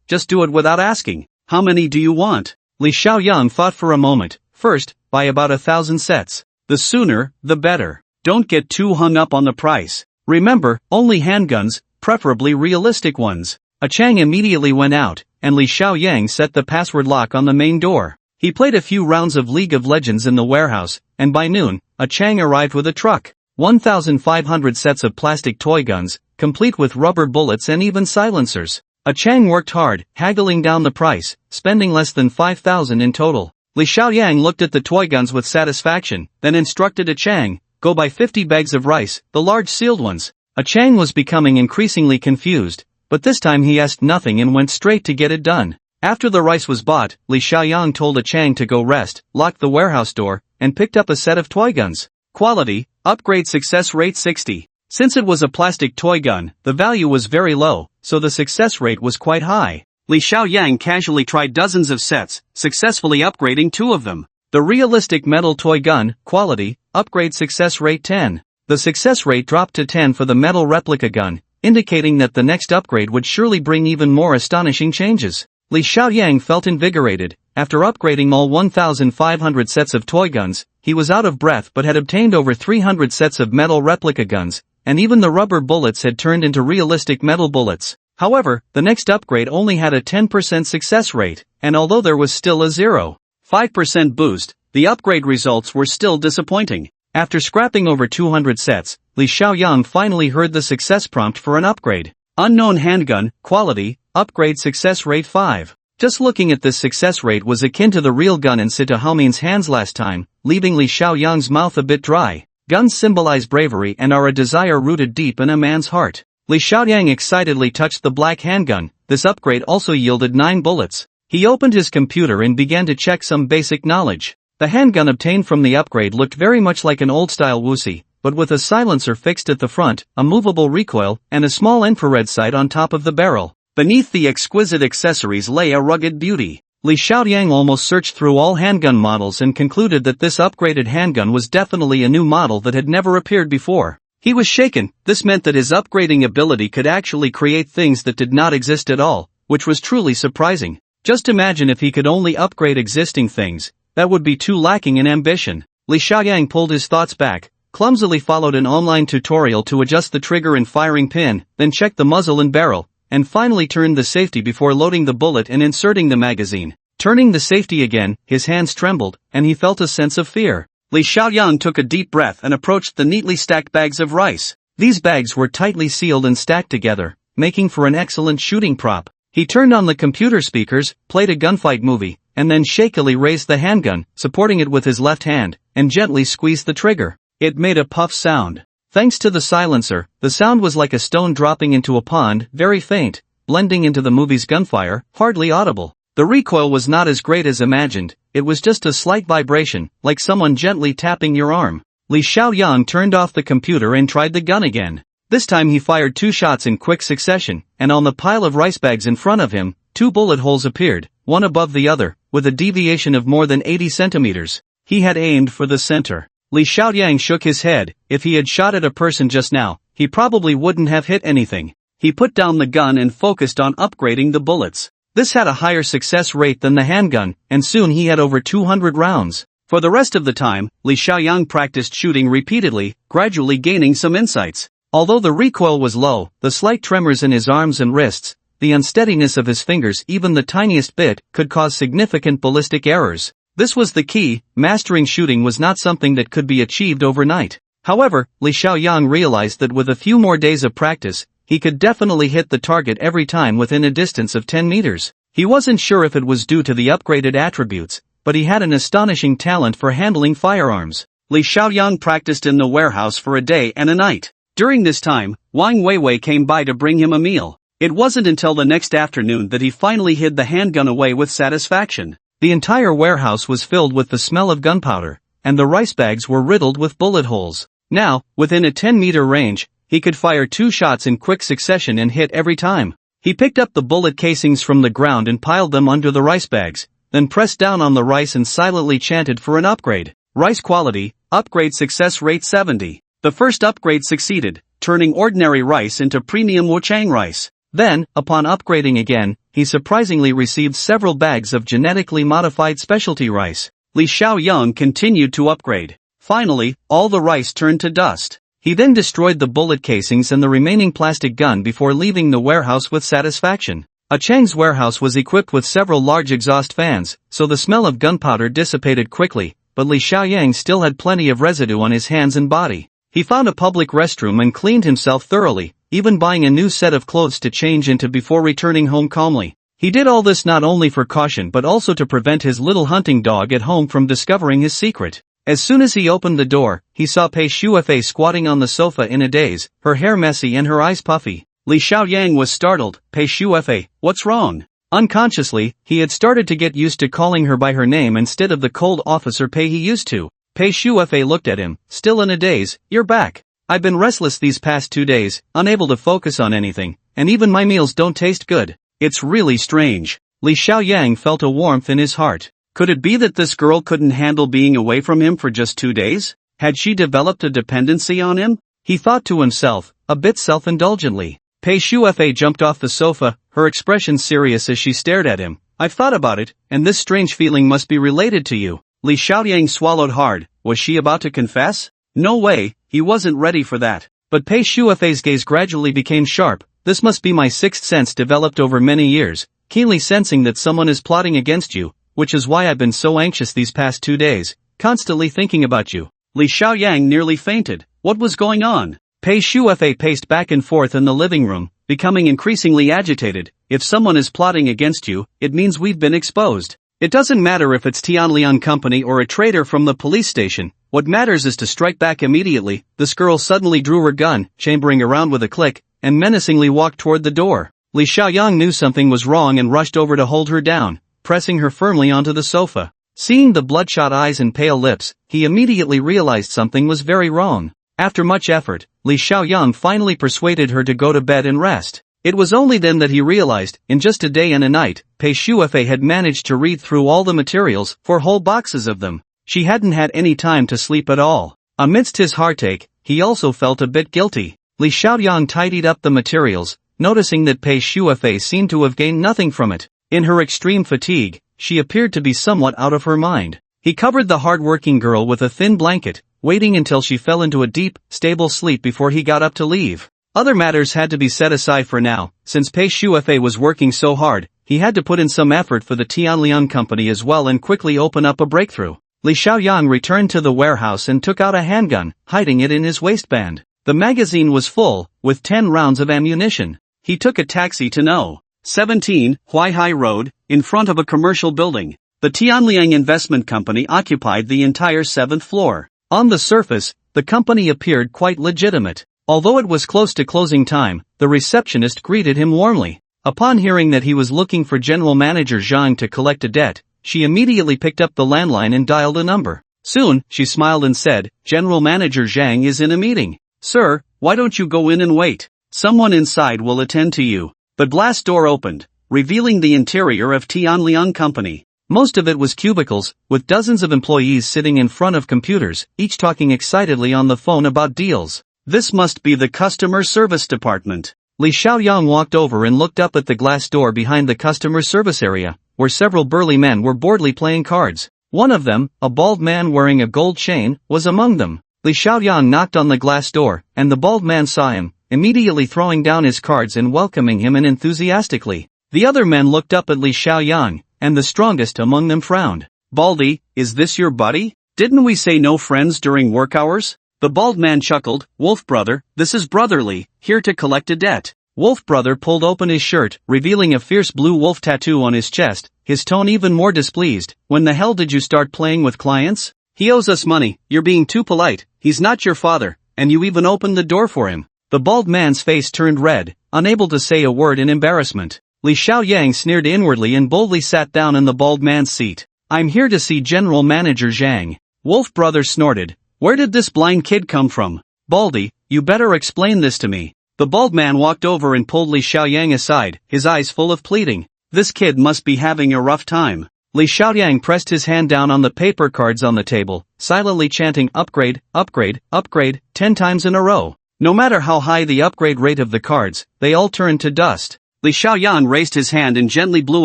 just do it without asking. How many do you want? Li Xiaoyang thought for a moment. First, buy about 1,000 sets. The sooner, the better. Don't get too hung up on the price. Remember, only handguns, preferably realistic ones. A Chang immediately went out, and Li Xiaoyang set the password lock on the main door. He played a few rounds of League of Legends in the warehouse, and by noon, a Chang arrived with a truck. 1,500 sets of plastic toy guns, complete with rubber bullets and even silencers. A Chang worked hard, haggling down the price, spending less than 5,000 in total. Li Xiaoyang looked at the toy guns with satisfaction, then instructed a Chang, go buy 50 bags of rice, the large sealed ones. A Chang was becoming increasingly confused, but this time he asked nothing and went straight to get it done. After the rice was bought, Li Xiaoyang told a Chang to go rest, locked the warehouse door, and picked up a set of toy guns. Quality, upgrade success rate 60. Since it was a plastic toy gun, the value was very low, so the success rate was quite high. Li Xiaoyang casually tried dozens of sets, successfully upgrading 2 of them. The realistic metal toy gun, quality, upgrade success rate 10. The success rate dropped to 10 for the metal replica gun, indicating that the next upgrade would surely bring even more astonishing changes. Li Xiaoyang felt invigorated. After upgrading all 1,500 sets of toy guns, he was out of breath but had obtained over 300 sets of metal replica guns, and even the rubber bullets had turned into realistic metal bullets. However, the next upgrade only had a 10% success rate, and although there was still a 0.5% boost, the upgrade results were still disappointing. After scrapping over 200 sets, Li Xiaoyang finally heard the success prompt for an upgrade. Unknown handgun, quality, upgrade success rate 5. Just looking at this success rate was akin to the real gun in Sita Haomin's hands last time, leaving Li Xiaoyang's mouth a bit dry. Guns symbolize bravery and are a desire rooted deep in a man's heart. Li Xiaoyang excitedly touched the black handgun. This upgrade also yielded 9 bullets. He opened his computer and began to check some basic knowledge. The handgun obtained from the upgrade looked very much like an old-style Wuxi, but with a silencer fixed at the front, a movable recoil, and a small infrared sight on top of the barrel. Beneath the exquisite accessories lay a rugged beauty. Li Xiaoyang almost searched through all handgun models and concluded that this upgraded handgun was definitely a new model that had never appeared before. He was shaken. This meant that his upgrading ability could actually create things that did not exist at all, which was truly surprising. Just imagine if he could only upgrade existing things. That would be too lacking in ambition. Li Xiaoyang pulled his thoughts back, clumsily followed an online tutorial to adjust the trigger and firing pin, then checked the muzzle and barrel, and finally turned the safety before loading the bullet and inserting the magazine. Turning the safety again, his hands trembled, and he felt a sense of fear. Li Xiaoyang took a deep breath and approached the neatly stacked bags of rice. These bags were tightly sealed and stacked together, making for an excellent shooting prop. He turned on the computer speakers, played a gunfight movie, and then shakily raised the handgun, supporting it with his left hand, and gently squeezed the trigger. It made a puff sound. Thanks to the silencer, the sound was like a stone dropping into a pond, very faint, blending into the movie's gunfire, hardly audible. The recoil was not as great as imagined, it was just a slight vibration, like someone gently tapping your arm. Li Xiaoyang turned off the computer and tried the gun again. This time he fired 2 shots in quick succession, and on the pile of rice bags in front of him, 2 bullet holes appeared, one above the other, with a deviation of more than 80 centimeters. He had aimed for the center. Li Xiaoyang shook his head. If he had shot at a person just now, he probably wouldn't have hit anything. He put down the gun and focused on upgrading the bullets. This had a higher success rate than the handgun, and soon he had over 200 rounds. For the rest of the time, Li Xiaoyang practiced shooting repeatedly, gradually gaining some insights. Although the recoil was low, the slight tremors in his arms and wrists, the unsteadiness of his fingers, even the tiniest bit, could cause significant ballistic errors. This was the key. Mastering shooting was not something that could be achieved overnight. However, Li Xiaoyang realized that with a few more days of practice, he could definitely hit the target every time within a distance of 10 meters. He wasn't sure if it was due to the upgraded attributes, but he had an astonishing talent for handling firearms. Li Xiaoyang practiced in the warehouse for a day and a night. During this time, Wang Weiwei came by to bring him a meal. It wasn't until the next afternoon that he finally hid the handgun away with satisfaction. The entire warehouse was filled with the smell of gunpowder, and the rice bags were riddled with bullet holes. Now, within a 10-meter range, he could fire 2 shots in quick succession and hit every time. He picked up the bullet casings from the ground and piled them under the rice bags, then pressed down on the rice and silently chanted for an upgrade. Rice quality, upgrade success rate 70. The first upgrade succeeded, turning ordinary rice into premium Wuchang rice. Then, upon upgrading again, he surprisingly received several bags of genetically modified specialty rice. Li Xiaoyang continued to upgrade. Finally, all the rice turned to dust. He then destroyed the bullet casings and the remaining plastic gun before leaving the warehouse with satisfaction. Chang's warehouse was equipped with several large exhaust fans, so the smell of gunpowder dissipated quickly, but Li Xiaoyang still had plenty of residue on his hands and body. He found a public restroom and cleaned himself thoroughly, even buying a new set of clothes to change into before returning home calmly. He did all this not only for caution but also to prevent his little hunting dog at home from discovering his secret. As soon as he opened the door, he saw Pei Shuefei squatting on the sofa in a daze, her hair messy and her eyes puffy. Li Xiaoyang was startled. Pei Shuefei, what's wrong? Unconsciously, he had started to get used to calling her by her name instead of the cold officer Pei he used to. Pei Shuefei looked at him, still in a daze. You're back. I've been restless these past 2 days, unable to focus on anything, and even my meals don't taste good. It's really strange. Li Xiaoyang felt a warmth in his heart. Could it be that this girl couldn't handle being away from him for just 2 days? Had she developed a dependency on him? He thought to himself, a bit self-indulgently. Pei Shuefei jumped off the sofa, her expression serious as she stared at him. I've thought about it, and this strange feeling must be related to you. Li Xiaoyang swallowed hard. Was she about to confess? No way, he wasn't ready for that. But Pei Shuefei's gaze gradually became sharp. This must be my sixth sense developed over many years, keenly sensing that someone is plotting against you, which is why I've been so anxious these past 2 days, constantly thinking about you. Li Xiaoyang nearly fainted. What was going on? Pei Shuefei paced back and forth in the living room, becoming increasingly agitated. If someone is plotting against you, it means we've been exposed. It doesn't matter if it's Tianlian Company or a traitor from the police station, what matters is to strike back immediately. This girl suddenly drew her gun, chambering around with a click, and menacingly walked toward the door. Li Xiaoyang knew something was wrong and rushed over to hold her down, pressing her firmly onto the sofa. Seeing the bloodshot eyes and pale lips, he immediately realized something was very wrong. After much effort, Li Xiaoyang finally persuaded her to go to bed and rest. It was only then that he realized, in just a day and a night, Pei Shuefei had managed to read through all the materials, for whole boxes of them. She hadn't had any time to sleep at all. Amidst his heartache, he also felt a bit guilty. Li Xiaoyang tidied up the materials, noticing that Pei Shuafei seemed to have gained nothing from it. In her extreme fatigue, she appeared to be somewhat out of her mind. He covered the hard-working girl with a thin blanket, waiting until she fell into a deep, stable sleep before he got up to leave. Other matters had to be set aside for now. Since Pei Shuafei was working so hard, he had to put in some effort for the Tianlian company as well and quickly open up a breakthrough. Li Xiaoyang returned to the warehouse and took out a handgun, hiding it in his waistband. The magazine was full, with 10 rounds of ammunition. He took a taxi to No. 17, Huaihai Road, in front of a commercial building. The Tianliang Investment Company occupied the entire 7th floor. On the surface, the company appeared quite legitimate. Although it was close to closing time, the receptionist greeted him warmly. Upon hearing that he was looking for General Manager Zhang to collect a debt, she immediately picked up the landline and dialed a number. Soon, she smiled and said, "General Manager Zhang is in a meeting. Sir, why don't you go in and wait? Someone inside will attend to you." The glass door opened, revealing the interior of Tianliang Company. Most of it was cubicles, with dozens of employees sitting in front of computers, each talking excitedly on the phone about deals. This must be the customer service department. Li Xiaoyang walked over and looked up at the glass door behind the customer service area, where several burly men were boredly playing cards. One of them, a bald man wearing a gold chain, was among them. Li Xiaoyang knocked on the glass door, and the bald man saw him, immediately throwing down his cards and welcoming him enthusiastically. The other men looked up at Li Xiaoyang, and the strongest among them frowned. "Baldy, is this your buddy? Didn't we say no friends during work hours?" The bald man chuckled. "Wolf brother, this is Brotherly, here to collect a debt." Wolf brother pulled open his shirt, revealing a fierce blue wolf tattoo on his chest, his tone even more displeased. "When the hell did you start playing with clients? He owes us money, you're being too polite, he's not your father, and you even opened the door for him." The bald man's face turned red, unable to say a word in embarrassment. Li Xiaoyang sneered inwardly and boldly sat down in the bald man's seat. "I'm here to see General Manager Zhang." Wolf brother snorted. "Where did this blind kid come from? Baldy, you better explain this to me." The bald man walked over and pulled Li Xiaoyang aside, his eyes full of pleading. "This kid must be having a rough time." Li Xiaoyang pressed his hand down on the paper cards on the table, silently chanting "Upgrade, upgrade, upgrade," 10 times in a row. No matter how high the upgrade rate of the cards, they all turned to dust. Li Xiaoyang raised his hand and gently blew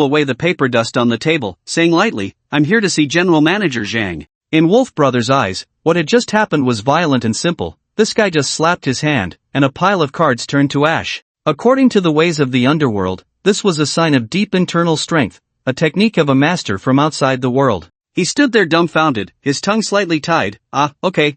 away the paper dust on the table, saying lightly, "I'm here to see General Manager Zhang." In Wolf Brothers' eyes, what had just happened was violent and simple. This guy just slapped his hand, and a pile of cards turned to ash. According to the ways of the underworld, this was a sign of deep internal strength, a technique of a master from outside the world. He stood there dumbfounded, his tongue slightly tied. Okay,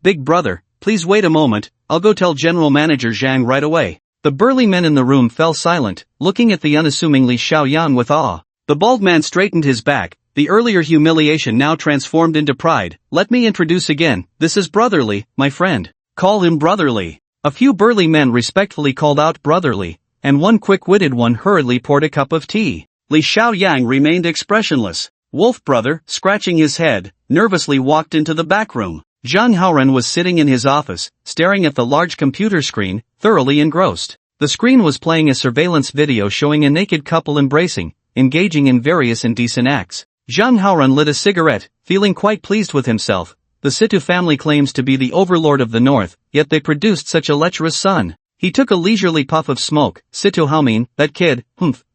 big brother, please wait a moment, I'll go tell General Manager Zhang right away." The burly men in the room fell silent, looking at the unassuming Li Xiaoyang with awe. The bald man straightened his back, the earlier humiliation now transformed into pride. "Let me introduce again, this is Brotherly, my friend. Call him Brotherly." A few burly men respectfully called out Brotherly, and one quick-witted one hurriedly poured a cup of tea. Li Xiaoyang remained expressionless. Wolf brother, scratching his head, nervously walked into the back room. Zhang Haoren was sitting in his office, staring at the large computer screen, thoroughly engrossed. The screen was playing a surveillance video showing a naked couple embracing, engaging in various indecent acts. Zhang Haoren lit a cigarette, feeling quite pleased with himself. The Situ family claims to be the overlord of the north, yet they produced such a lecherous son. He took a leisurely puff of smoke. "Situ Haomin, that kid,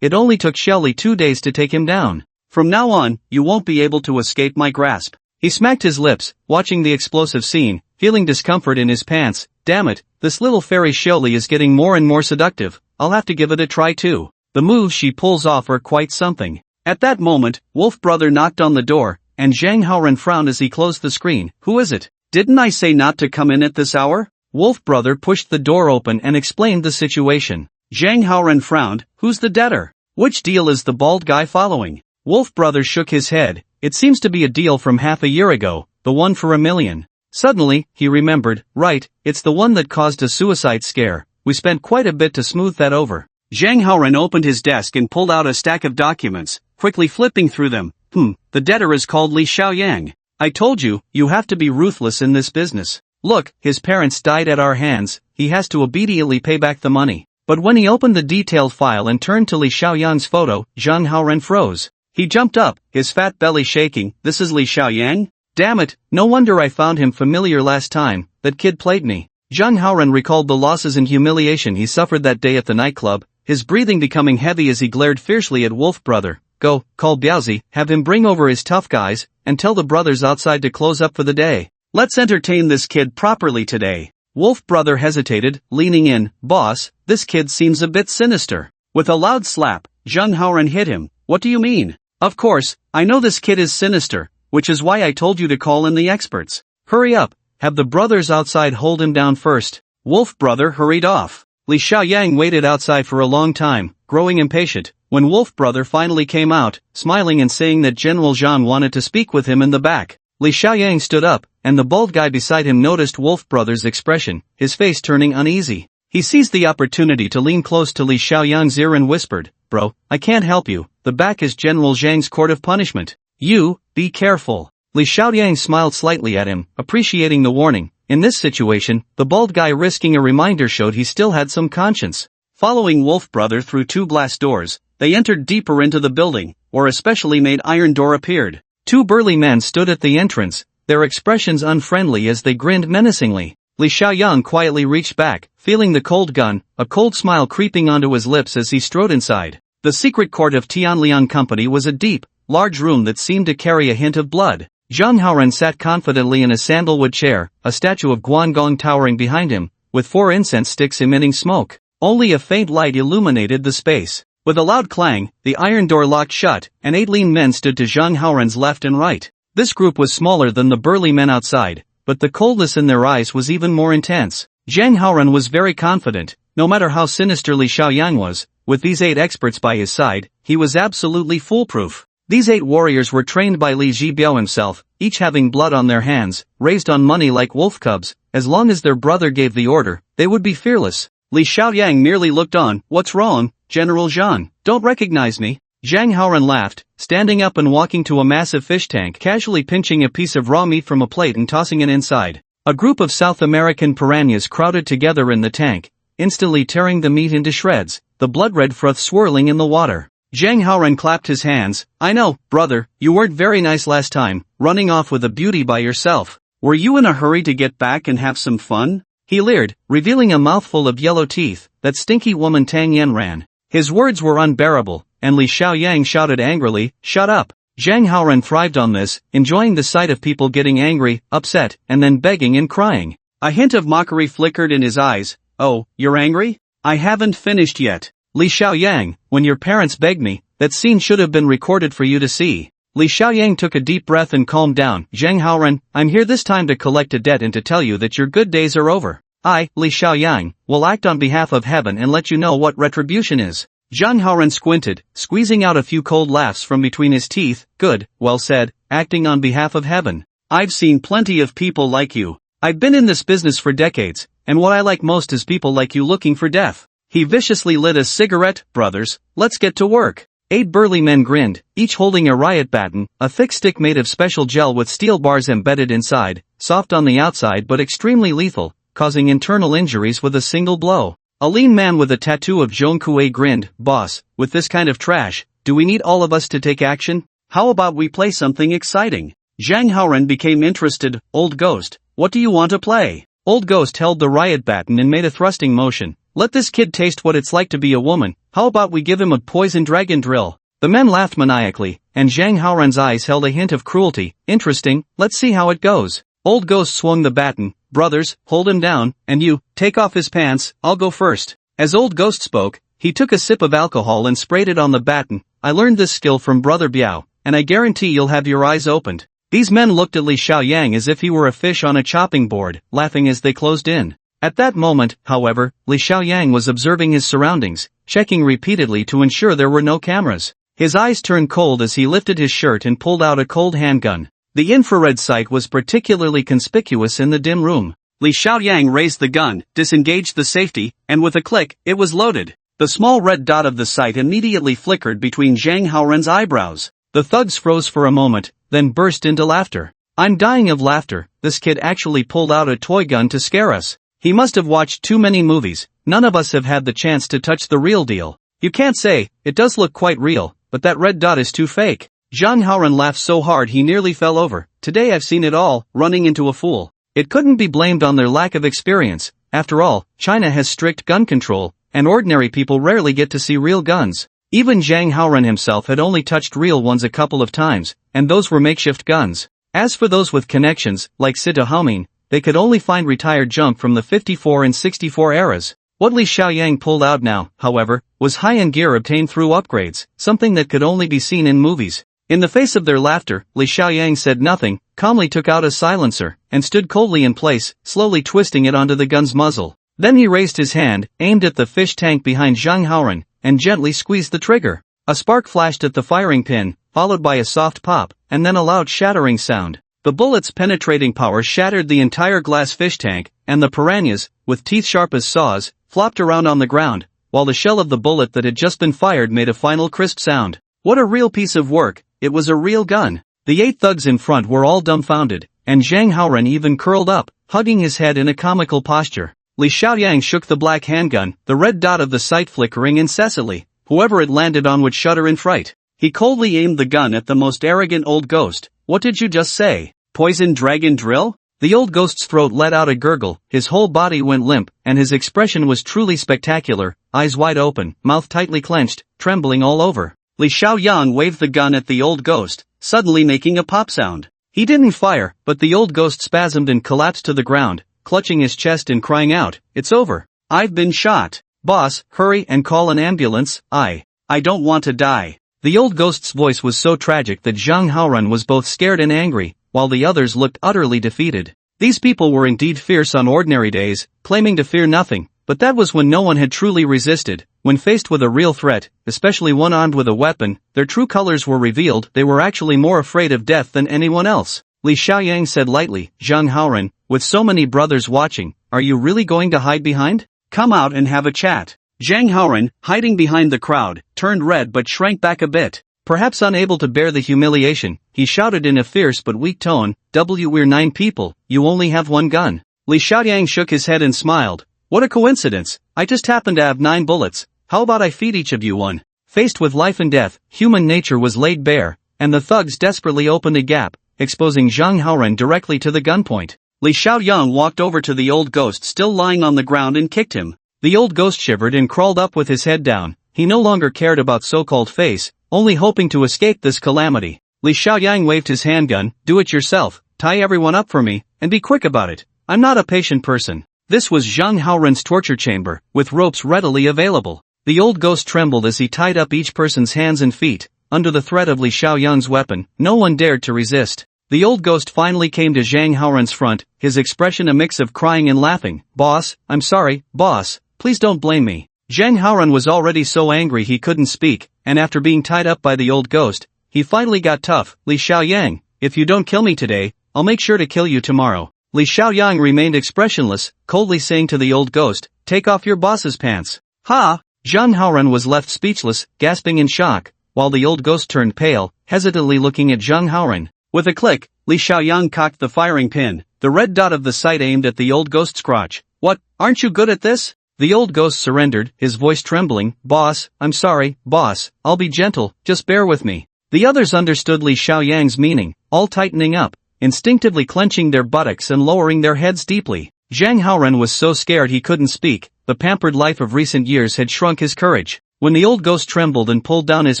it only took Shelly 2 days to take him down. From now on, you won't be able to escape my grasp." He smacked his lips, watching the explosive scene, feeling discomfort in his pants. "Damn it, this little fairy Shelly is getting more and more seductive, I'll have to give it a try too. The moves she pulls off are quite something." At that moment, Wolf brother knocked on the door, and Zhang Haoren frowned as he closed the screen. "Who is it? Didn't I say not to come in at this hour?" Wolf brother pushed the door open and explained the situation. Zhang Haoren frowned. "Who's the debtor? Which deal is the bald guy following?" Wolf brother shook his head. "It seems to be a deal from half a year ago, the one for $1 million. Suddenly, he remembered, "Right, it's the one that caused a suicide scare. We spent quite a bit to smooth that over." Zhang Haoren opened his desk and pulled out a stack of documents, quickly flipping through them. The debtor is called Li Xiaoyang. I told you, you have to be ruthless in this business. Look, his parents died at our hands, he has to obediently pay back the money." But when he opened the detailed file and turned to Li Xiaoyang's photo, Zhang Haoren froze. He jumped up, his fat belly shaking. "This is Li Xiaoyang? Damn it, no wonder I found him familiar last time, that kid played me. Zhang Haoran recalled the losses and humiliation he suffered that day at the nightclub, his breathing becoming heavy as he glared fiercely at Wolf Brother. Go, call Biaozi, have him bring over his tough guys, and tell the brothers outside to close up for the day. Let's entertain this kid properly today. Wolf Brother hesitated, leaning in. Boss, this kid seems a bit sinister. With a loud slap, Zhang Haoran hit him. What do you mean? Of course, I know this kid is sinister, which is why I told you to call in the experts. Hurry up, have the brothers outside hold him down first. Wolf Brother hurried off. Li Xiaoyang waited outside for a long time, growing impatient, when Wolf Brother finally came out, smiling and saying that General Zhang wanted to speak with him in the back. Li Xiaoyang stood up, and the bald guy beside him noticed Wolf Brother's expression, his face turning uneasy. He seized the opportunity to lean close to Li Xiaoyang's ear and whispered, Bro, I can't help you, the back is General Zhang's court of punishment. You, be careful. Li Xiaoyang smiled slightly at him, appreciating the warning. In this situation, the bald guy risking a reminder showed he still had some conscience. Following Wolf Brother through two glass doors, they entered deeper into the building, where a specially made iron door appeared. Two burly men stood at the entrance, their expressions unfriendly as they grinned menacingly. Li Xiaoyang quietly reached back, feeling the cold gun, a cold smile creeping onto his lips as he strode inside. The secret court of Tianliang Company was a deep, large room that seemed to carry a hint of blood. Zhang Haoran sat confidently in a sandalwood chair, a statue of Guangong towering behind him, with 4 incense sticks emitting smoke. Only a faint light illuminated the space. With a loud clang, the iron door locked shut, and 8 lean men stood to Zhang Haoran's left and right. This group was smaller than the burly men outside, but the coldness in their eyes was even more intense. Zhang Haoran was very confident, no matter how sinister Li Xiaoyang was, with these 8 experts by his side, he was absolutely foolproof. These 8 warriors were trained by Li Zhibiao himself, each having blood on their hands, raised on money like wolf cubs. As long as their brother gave the order, they would be fearless. Li Xiaoyang merely looked on. What's wrong, General Zhang? Don't recognize me? Zhang Haoran laughed, standing up and walking to a massive fish tank, casually pinching a piece of raw meat from a plate and tossing it inside. A group of South American piranhas crowded together in the tank, instantly tearing the meat into shreds, the blood-red froth swirling in the water. Zhang Haoran clapped his hands. I know, brother, you weren't very nice last time, running off with a beauty by yourself. Were you in a hurry to get back and have some fun? He leered, revealing a mouthful of yellow teeth. That stinky woman Tang Yan ran. His words were unbearable, and Li Xiaoyang shouted angrily, shut up. Zhang Haoran thrived on this, enjoying the sight of people getting angry, upset, and then begging and crying. A hint of mockery flickered in his eyes. Oh, you're angry? I haven't finished yet. Li Xiaoyang, when your parents begged me, that scene should have been recorded for you to see. Li Xiaoyang took a deep breath and calmed down. Zhang Haoran, I'm here this time to collect a debt and to tell you that your good days are over. I, Li Xiaoyang, will act on behalf of heaven and let you know what retribution is. Zhang Haoran squinted, squeezing out a few cold laughs from between his teeth. Good, well said, acting on behalf of heaven. I've seen plenty of people like you. I've been in this business for decades, and what I like most is people like you looking for death. He viciously lit a cigarette. Brothers, let's get to work. 8 burly men grinned, each holding a riot baton, a thick stick made of special gel with steel bars embedded inside, soft on the outside but extremely lethal, causing internal injuries with a single blow. A lean man with a tattoo of Zhongkue grinned. Boss, with this kind of trash, do we need all of us to take action? How about we play something exciting? Zhang Haoran became interested. Old Ghost, what do you want to play? Old Ghost held the riot baton and made a thrusting motion. Let this kid taste what it's like to be a woman. How about we give him a poison dragon drill? The men laughed maniacally, and Zhang Haoran's eyes held a hint of cruelty. Interesting, let's see how it goes. Old Ghost swung the baton. Brothers, hold him down, and you, take off his pants, I'll go first. As Old Ghost spoke, he took a sip of alcohol and sprayed it on the baton. I learned this skill from Brother Biao, and I guarantee you'll have your eyes opened. These men looked at Li Xiaoyang as if he were a fish on a chopping board, laughing as they closed in. At that moment, however, Li Xiaoyang was observing his surroundings, checking repeatedly to ensure there were no cameras. His eyes turned cold as he lifted his shirt and pulled out a cold handgun. The infrared sight was particularly conspicuous in the dim room. Li Xiaoyang raised the gun, disengaged the safety, and with a click, it was loaded. The small red dot of the sight immediately flickered between Zhang Haoran's eyebrows. The thugs froze for a moment, then burst into laughter. I'm dying of laughter, this kid actually pulled out a toy gun to scare us. He must have watched too many movies. None of us have had the chance to touch the real deal. You can't say, it does look quite real, but that red dot is too fake. Zhang Haoran laughed so hard he nearly fell over. Today I've seen it all, running into a fool. It couldn't be blamed on their lack of experience. After all, China has strict gun control, and ordinary people rarely get to see real guns. Even Zhang Haoran himself had only touched real ones a couple of times, and those were makeshift guns. As for those with connections, like Sita Haoming, they could only find retired junk from the 54 and 64 eras. What Li Xiaoyang pulled out now, however, was high-end gear obtained through upgrades, something that could only be seen in movies. In the face of their laughter, Li Xiaoyang said nothing, calmly took out a silencer, and stood coldly in place, slowly twisting it onto the gun's muzzle. Then he raised his hand, aimed at the fish tank behind Zhang Haoran, and gently squeezed the trigger. A spark flashed at the firing pin, followed by a soft pop, and then a loud shattering sound. The bullet's penetrating power shattered the entire glass fish tank, and the piranhas, with teeth sharp as saws, flopped around on the ground, while the shell of the bullet that had just been fired made a final crisp sound. What a real piece of work! It was a real gun. The 8 thugs in front were all dumbfounded, and Zhang Haoran even curled up, hugging his head in a comical posture. Li Xiaoyang shook the black handgun, the red dot of the sight flickering incessantly. Whoever it landed on would shudder in fright. He coldly aimed the gun at the most arrogant old ghost. What did you just say? Poison dragon drill? The old ghost's throat let out a gurgle, his whole body went limp, and his expression was truly spectacular, eyes wide open, mouth tightly clenched, trembling all over. Li Xiaoyang waved the gun at the old ghost, suddenly making a pop sound. He didn't fire, but the old ghost spasmed and collapsed to the ground, clutching his chest and crying out, "It's over. I've been shot. Boss, hurry and call an ambulance. I don't want to die." The old ghost's voice was so tragic that Zhang Haoran was both scared and angry, while the others looked utterly defeated. These people were indeed fierce on ordinary days, claiming to fear nothing, but that was when no one had truly resisted. When faced with a real threat, especially one armed with a weapon, their true colors were revealed. They were actually more afraid of death than anyone else. Li Xiaoyang said lightly, "Zhang Haoran, with so many brothers watching, are you really going to hide behind? Come out and have a chat." Zhang Haoran, hiding behind the crowd, turned red but shrank back a bit. Perhaps unable to bear the humiliation, he shouted in a fierce but weak tone, "We're 9 people, you only have 1 gun." Li Xiaoyang shook his head and smiled. "What a coincidence, I just happen to have 9 bullets, how about I feed each of you one?" Faced with life and death, human nature was laid bare, and the thugs desperately opened a gap, exposing Zhang Haoran directly to the gunpoint. Li Xiaoyang walked over to the old ghost still lying on the ground and kicked him. The old ghost shivered and crawled up with his head down. He no longer cared about so-called face, only hoping to escape this calamity. Li Xiaoyang waved his handgun, "Do it yourself, tie everyone up for me, and be quick about it. I'm not a patient person." This was Zhang Haoran's torture chamber, with ropes readily available. The old ghost trembled as he tied up each person's hands and feet. Under the threat of Li Xiaoyang's weapon, no one dared to resist. The old ghost finally came to Zhang Haoran's front, his expression a mix of crying and laughing. "Boss, I'm sorry, boss, please don't blame me." Zhang Haoran was already so angry he couldn't speak, and after being tied up by the old ghost, he finally got tough. "Li Xiaoyang, if you don't kill me today, I'll make sure to kill you tomorrow." Li Xiaoyang remained expressionless, coldly saying to the old ghost, "Take off your boss's pants." "Ha!" Zhang Haoran was left speechless, gasping in shock, while the old ghost turned pale, hesitantly looking at Zhang Haoran. With a click, Li Xiaoyang cocked the firing pin, the red dot of the sight aimed at the old ghost's crotch. "What, aren't you good at this?" The old ghost surrendered, his voice trembling. "Boss, I'm sorry, boss, I'll be gentle, just bear with me." The others understood Li Xiaoyang's meaning, all tightening up, instinctively clenching their buttocks and lowering their heads deeply. Zhang Haoran was so scared he couldn't speak. The pampered life of recent years had shrunk his courage. When the old ghost trembled and pulled down his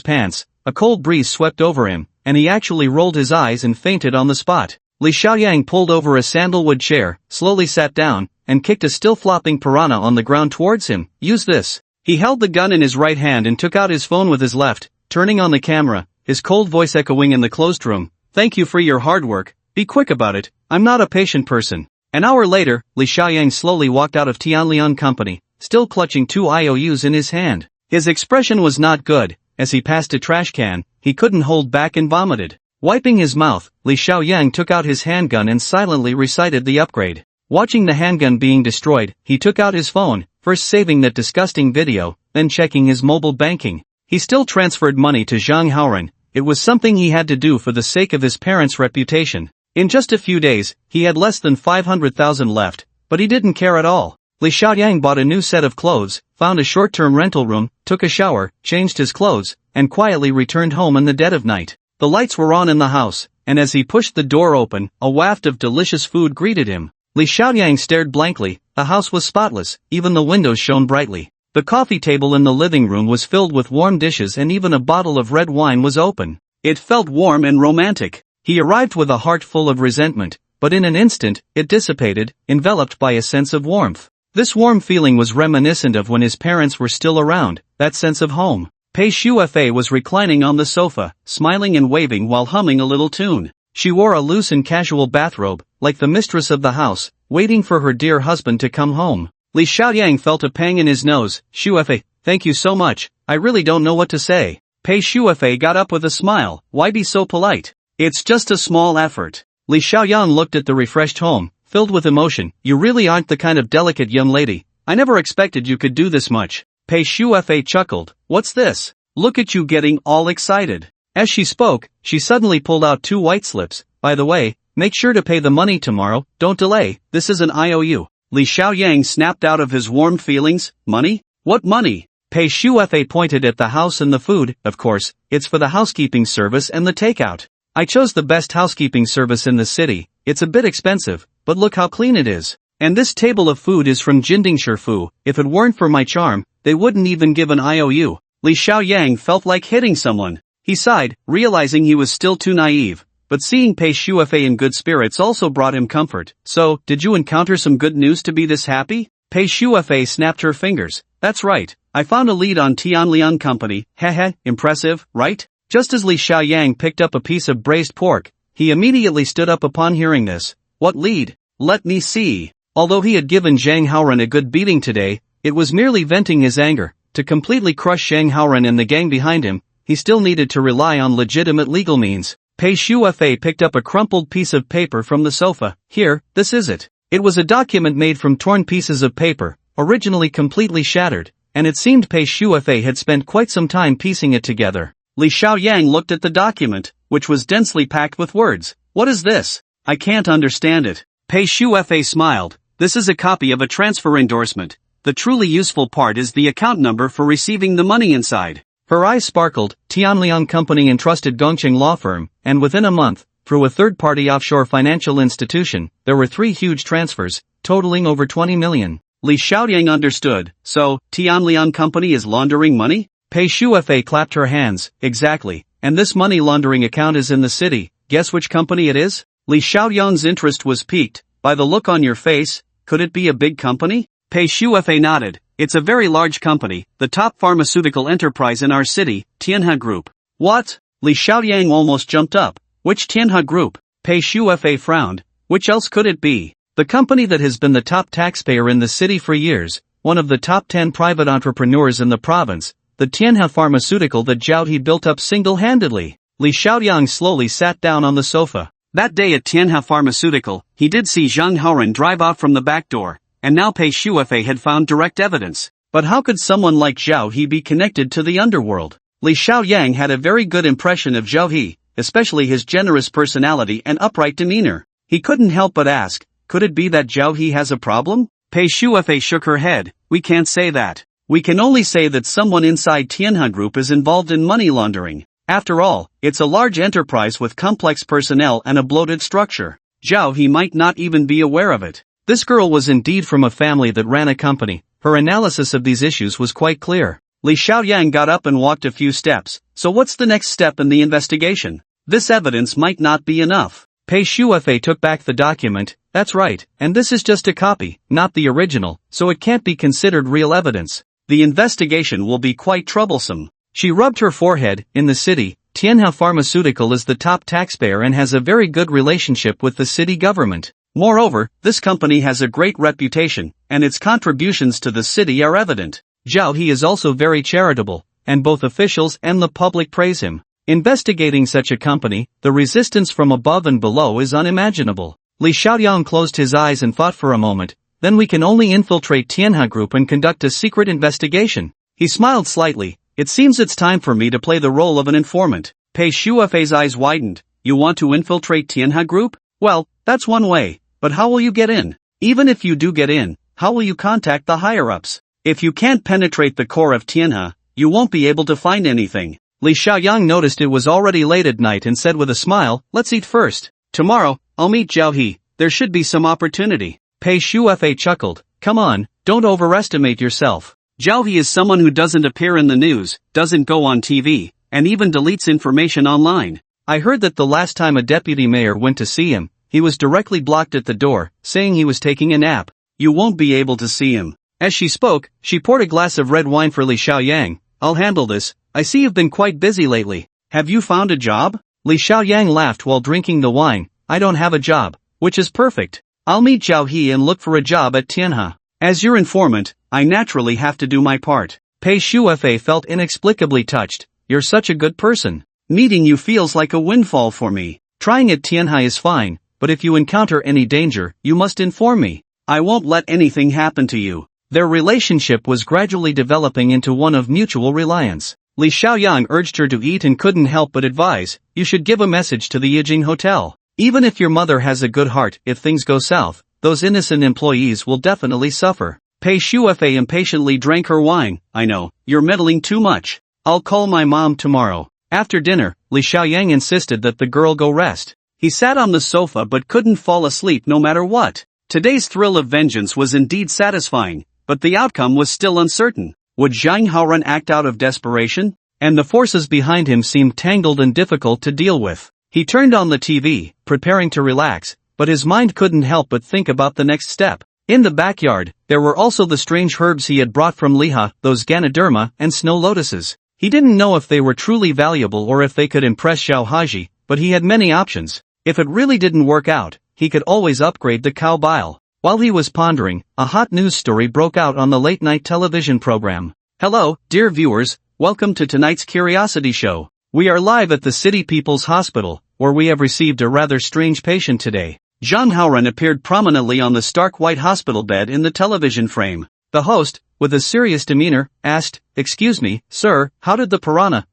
pants, a cold breeze swept over him, and he actually rolled his eyes and fainted on the spot. Li Xiaoyang pulled over a sandalwood chair, slowly sat down, and kicked a still flopping piranha on the ground towards him. "Use this." He held the gun in his right hand and took out his phone with his left, turning on the camera, his cold voice echoing in the closed room. "Thank you for your hard work, be quick about it, I'm not a patient person." An hour later, Li Xiaoyang slowly walked out of Tianlian Company, still clutching 2 IOUs in his hand. His expression was not good. As he passed a trash can, he couldn't hold back and vomited. Wiping his mouth, Li Xiaoyang took out his handgun and silently recited the upgrade. Watching the handgun being destroyed, he took out his phone, first saving that disgusting video, then checking his mobile banking. He still transferred money to Zhang Haoran. It was something he had to do for the sake of his parents' reputation. In just a few days, he had less than 500,000 left, but he didn't care at all. Li Xiaoyang bought a new set of clothes, found a short-term rental room, took a shower, changed his clothes, and quietly returned home in the dead of night. The lights were on in the house, and as he pushed the door open, a waft of delicious food greeted him. Li Xiaoyang stared blankly. The house was spotless, even the windows shone brightly. The coffee table in the living room was filled with warm dishes and even a bottle of red wine was open. It felt warm and romantic. He arrived with a heart full of resentment, but in an instant, it dissipated, enveloped by a sense of warmth. This warm feeling was reminiscent of when his parents were still around, that sense of home. Pei Shuefei was reclining on the sofa, smiling and waving while humming a little tune. She wore a loose and casual bathrobe, like the mistress of the house, waiting for her dear husband to come home. Li Xiaoyang felt a pang in his nose. Shuefei, thank you so much, I really don't know what to say. Pei Shuefei got up with a smile. Why be so polite? It's just a small effort. Li Xiaoyang looked at the refreshed home, filled with emotion. You really aren't the kind of delicate young lady. I never expected you could do this much. Pei Shuefei chuckled. What's this? Look at you getting all excited. As she spoke, she suddenly pulled out 2 white slips. By the way, make sure to pay the money tomorrow, don't delay, this is an IOU. Li Xiaoyang snapped out of his warm feelings. Money? What money? Pei Shuefei pointed at the house and the food. Of course, it's for the housekeeping service and the takeout. I chose the best housekeeping service in the city. It's a bit expensive, but look how clean it is. And this table of food is from Jinding Shifu. If it weren't for my charm, they wouldn't even give an IOU. Li Xiaoyang felt like hitting someone. He sighed, realizing he was still too naive. But seeing Pei Shuefei in good spirits also brought him comfort. So, did you encounter some good news to be this happy? Pei Shuefei snapped her fingers. That's right, I found a lead on Tianlian Company. Heh, impressive, right? Just as Li Xiaoyang picked up a piece of braised pork, he immediately stood up upon hearing this. What lead? Let me see. Although he had given Zhang Haoran a good beating today, it was merely venting his anger. To completely crush Zhang Haoran and the gang behind him, he still needed to rely on legitimate legal means. Pei Shuefei picked up a crumpled piece of paper from the sofa. Here, this is it. It was a document made from torn pieces of paper, originally completely shattered, and it seemed Pei Shuefei had spent quite some time piecing it together. Li Xiaoyang looked at the document, which was densely packed with words. What is this? I can't understand it. Pei Shuefei smiled. This is a copy of a transfer endorsement. The truly useful part is the account number for receiving the money inside. Her eyes sparkled. Tianlian Company entrusted Gongqing law firm, and within a month, through a third-party offshore financial institution, there were 3 huge transfers, totaling over 20 million. Li Xiaoyang understood. So, Tianlian Company is laundering money? Pei Shuefei clapped her hands. Exactly. And this money laundering account is in the city. Guess which company it is? Li Xiaoyang's interest was piqued. By the look on your face, could it be a big company? Pei Shuefei nodded. It's a very large company, the top pharmaceutical enterprise in our city, Tianhe Group. What? Li Xiaoyang almost jumped up. Which Tianhe Group? Pei Shuefei frowned. Which else could it be? The company that has been the top taxpayer in the city for years, one of the top 10 private entrepreneurs in the province, the Tianhe Pharmaceutical that Zhao He built up single-handedly. Li Xiaoyang slowly sat down on the sofa. That day at Tianhe Pharmaceutical, he did see Zhang Haoran drive out from the back door. And now Pei Shuefei had found direct evidence. But how could someone like Zhao He be connected to the underworld? Li Xiaoyang had a very good impression of Zhao He, especially his generous personality and upright demeanor. He couldn't help but ask, could it be that Zhao He has a problem? Pei Shuefei shook her head. We can't say that. We can only say that someone inside Tianhe Group is involved in money laundering. After all, it's a large enterprise with complex personnel and a bloated structure. Zhao He might not even be aware of it. This girl was indeed from a family that ran a company. Her analysis of these issues was quite clear. Li Xiaoyang got up and walked a few steps. So what's the next step in the investigation? This evidence might not be enough. Pei Shuefei took back the document. That's right, and this is just a copy, not the original, so it can't be considered real evidence. The investigation will be quite troublesome. She rubbed her forehead. In the city, Tianhe Pharmaceutical is the top taxpayer and has a very good relationship with the city government. Moreover, this company has a great reputation, and its contributions to the city are evident. Zhao He is also very charitable, and both officials and the public praise him. Investigating such a company, the resistance from above and below is unimaginable. Li Xiaoyang closed his eyes and thought for a moment. Then we can only infiltrate Tianhe Group and conduct a secret investigation. He smiled slightly. It seems it's time for me to play the role of an informant. Pei Shuefei's eyes widened. You want to infiltrate Tianhe Group? Well, that's one way. But how will you get in? Even if you do get in, how will you contact the higher-ups? If you can't penetrate the core of Tianhe, you won't be able to find anything. Li Xiaoyang noticed it was already late at night and said with a smile, "Let's eat first. Tomorrow, I'll meet Zhao He, there should be some opportunity." Pei Shufa chuckled, "Come on, don't overestimate yourself. Zhao He is someone who doesn't appear in the news, doesn't go on TV, and even deletes information online. I heard that the last time a deputy mayor went to see him, he was directly blocked at the door, saying he was taking a nap. You won't be able to see him." As she spoke, she poured a glass of red wine for Li Xiaoyang. "I'll handle this. I see you've been quite busy lately. Have you found a job?" Li Xiaoyang laughed while drinking the wine. "I don't have a job, which is perfect. I'll meet Zhao He and look for a job at Tianhe. As your informant, I naturally have to do my part." Pei Shufa felt inexplicably touched. "You're such a good person. Meeting you feels like a windfall for me. Trying at Tianhe is fine, but if you encounter any danger, you must inform me. I won't let anything happen to you." Their relationship was gradually developing into one of mutual reliance. Li Xiaoyang urged her to eat and couldn't help but advise, "You should give a message to the Yijing Hotel. Even if your mother has a good heart, if things go south, those innocent employees will definitely suffer." Pei Shufa impatiently drank her wine. "I know, you're meddling too much. I'll call my mom tomorrow." After dinner, Li Xiaoyang insisted that the girl go rest. He sat on the sofa but couldn't fall asleep no matter what. Today's thrill of vengeance was indeed satisfying, but the outcome was still uncertain. Would Zhang Haoran act out of desperation? And the forces behind him seemed tangled and difficult to deal with. He turned on the TV, preparing to relax, but his mind couldn't help but think about the next step. In the backyard, there were also the strange herbs he had brought from Liha, those Ganoderma and snow lotuses. He didn't know if they were truly valuable or if they could impress Xiao Haji, but he had many options. If it really didn't work out, he could always upgrade the cow bile. While he was pondering, a hot news story broke out on the late-night television program. "Hello, dear viewers, welcome to tonight's Curiosity Show. We are live at the City People's Hospital, where we have received a rather strange patient today." Zhang Haoran appeared prominently on the stark white hospital bed in the television frame. The host, with a serious demeanor, asked, "Excuse me, sir, how did the piranha,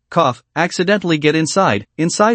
accidentally get inside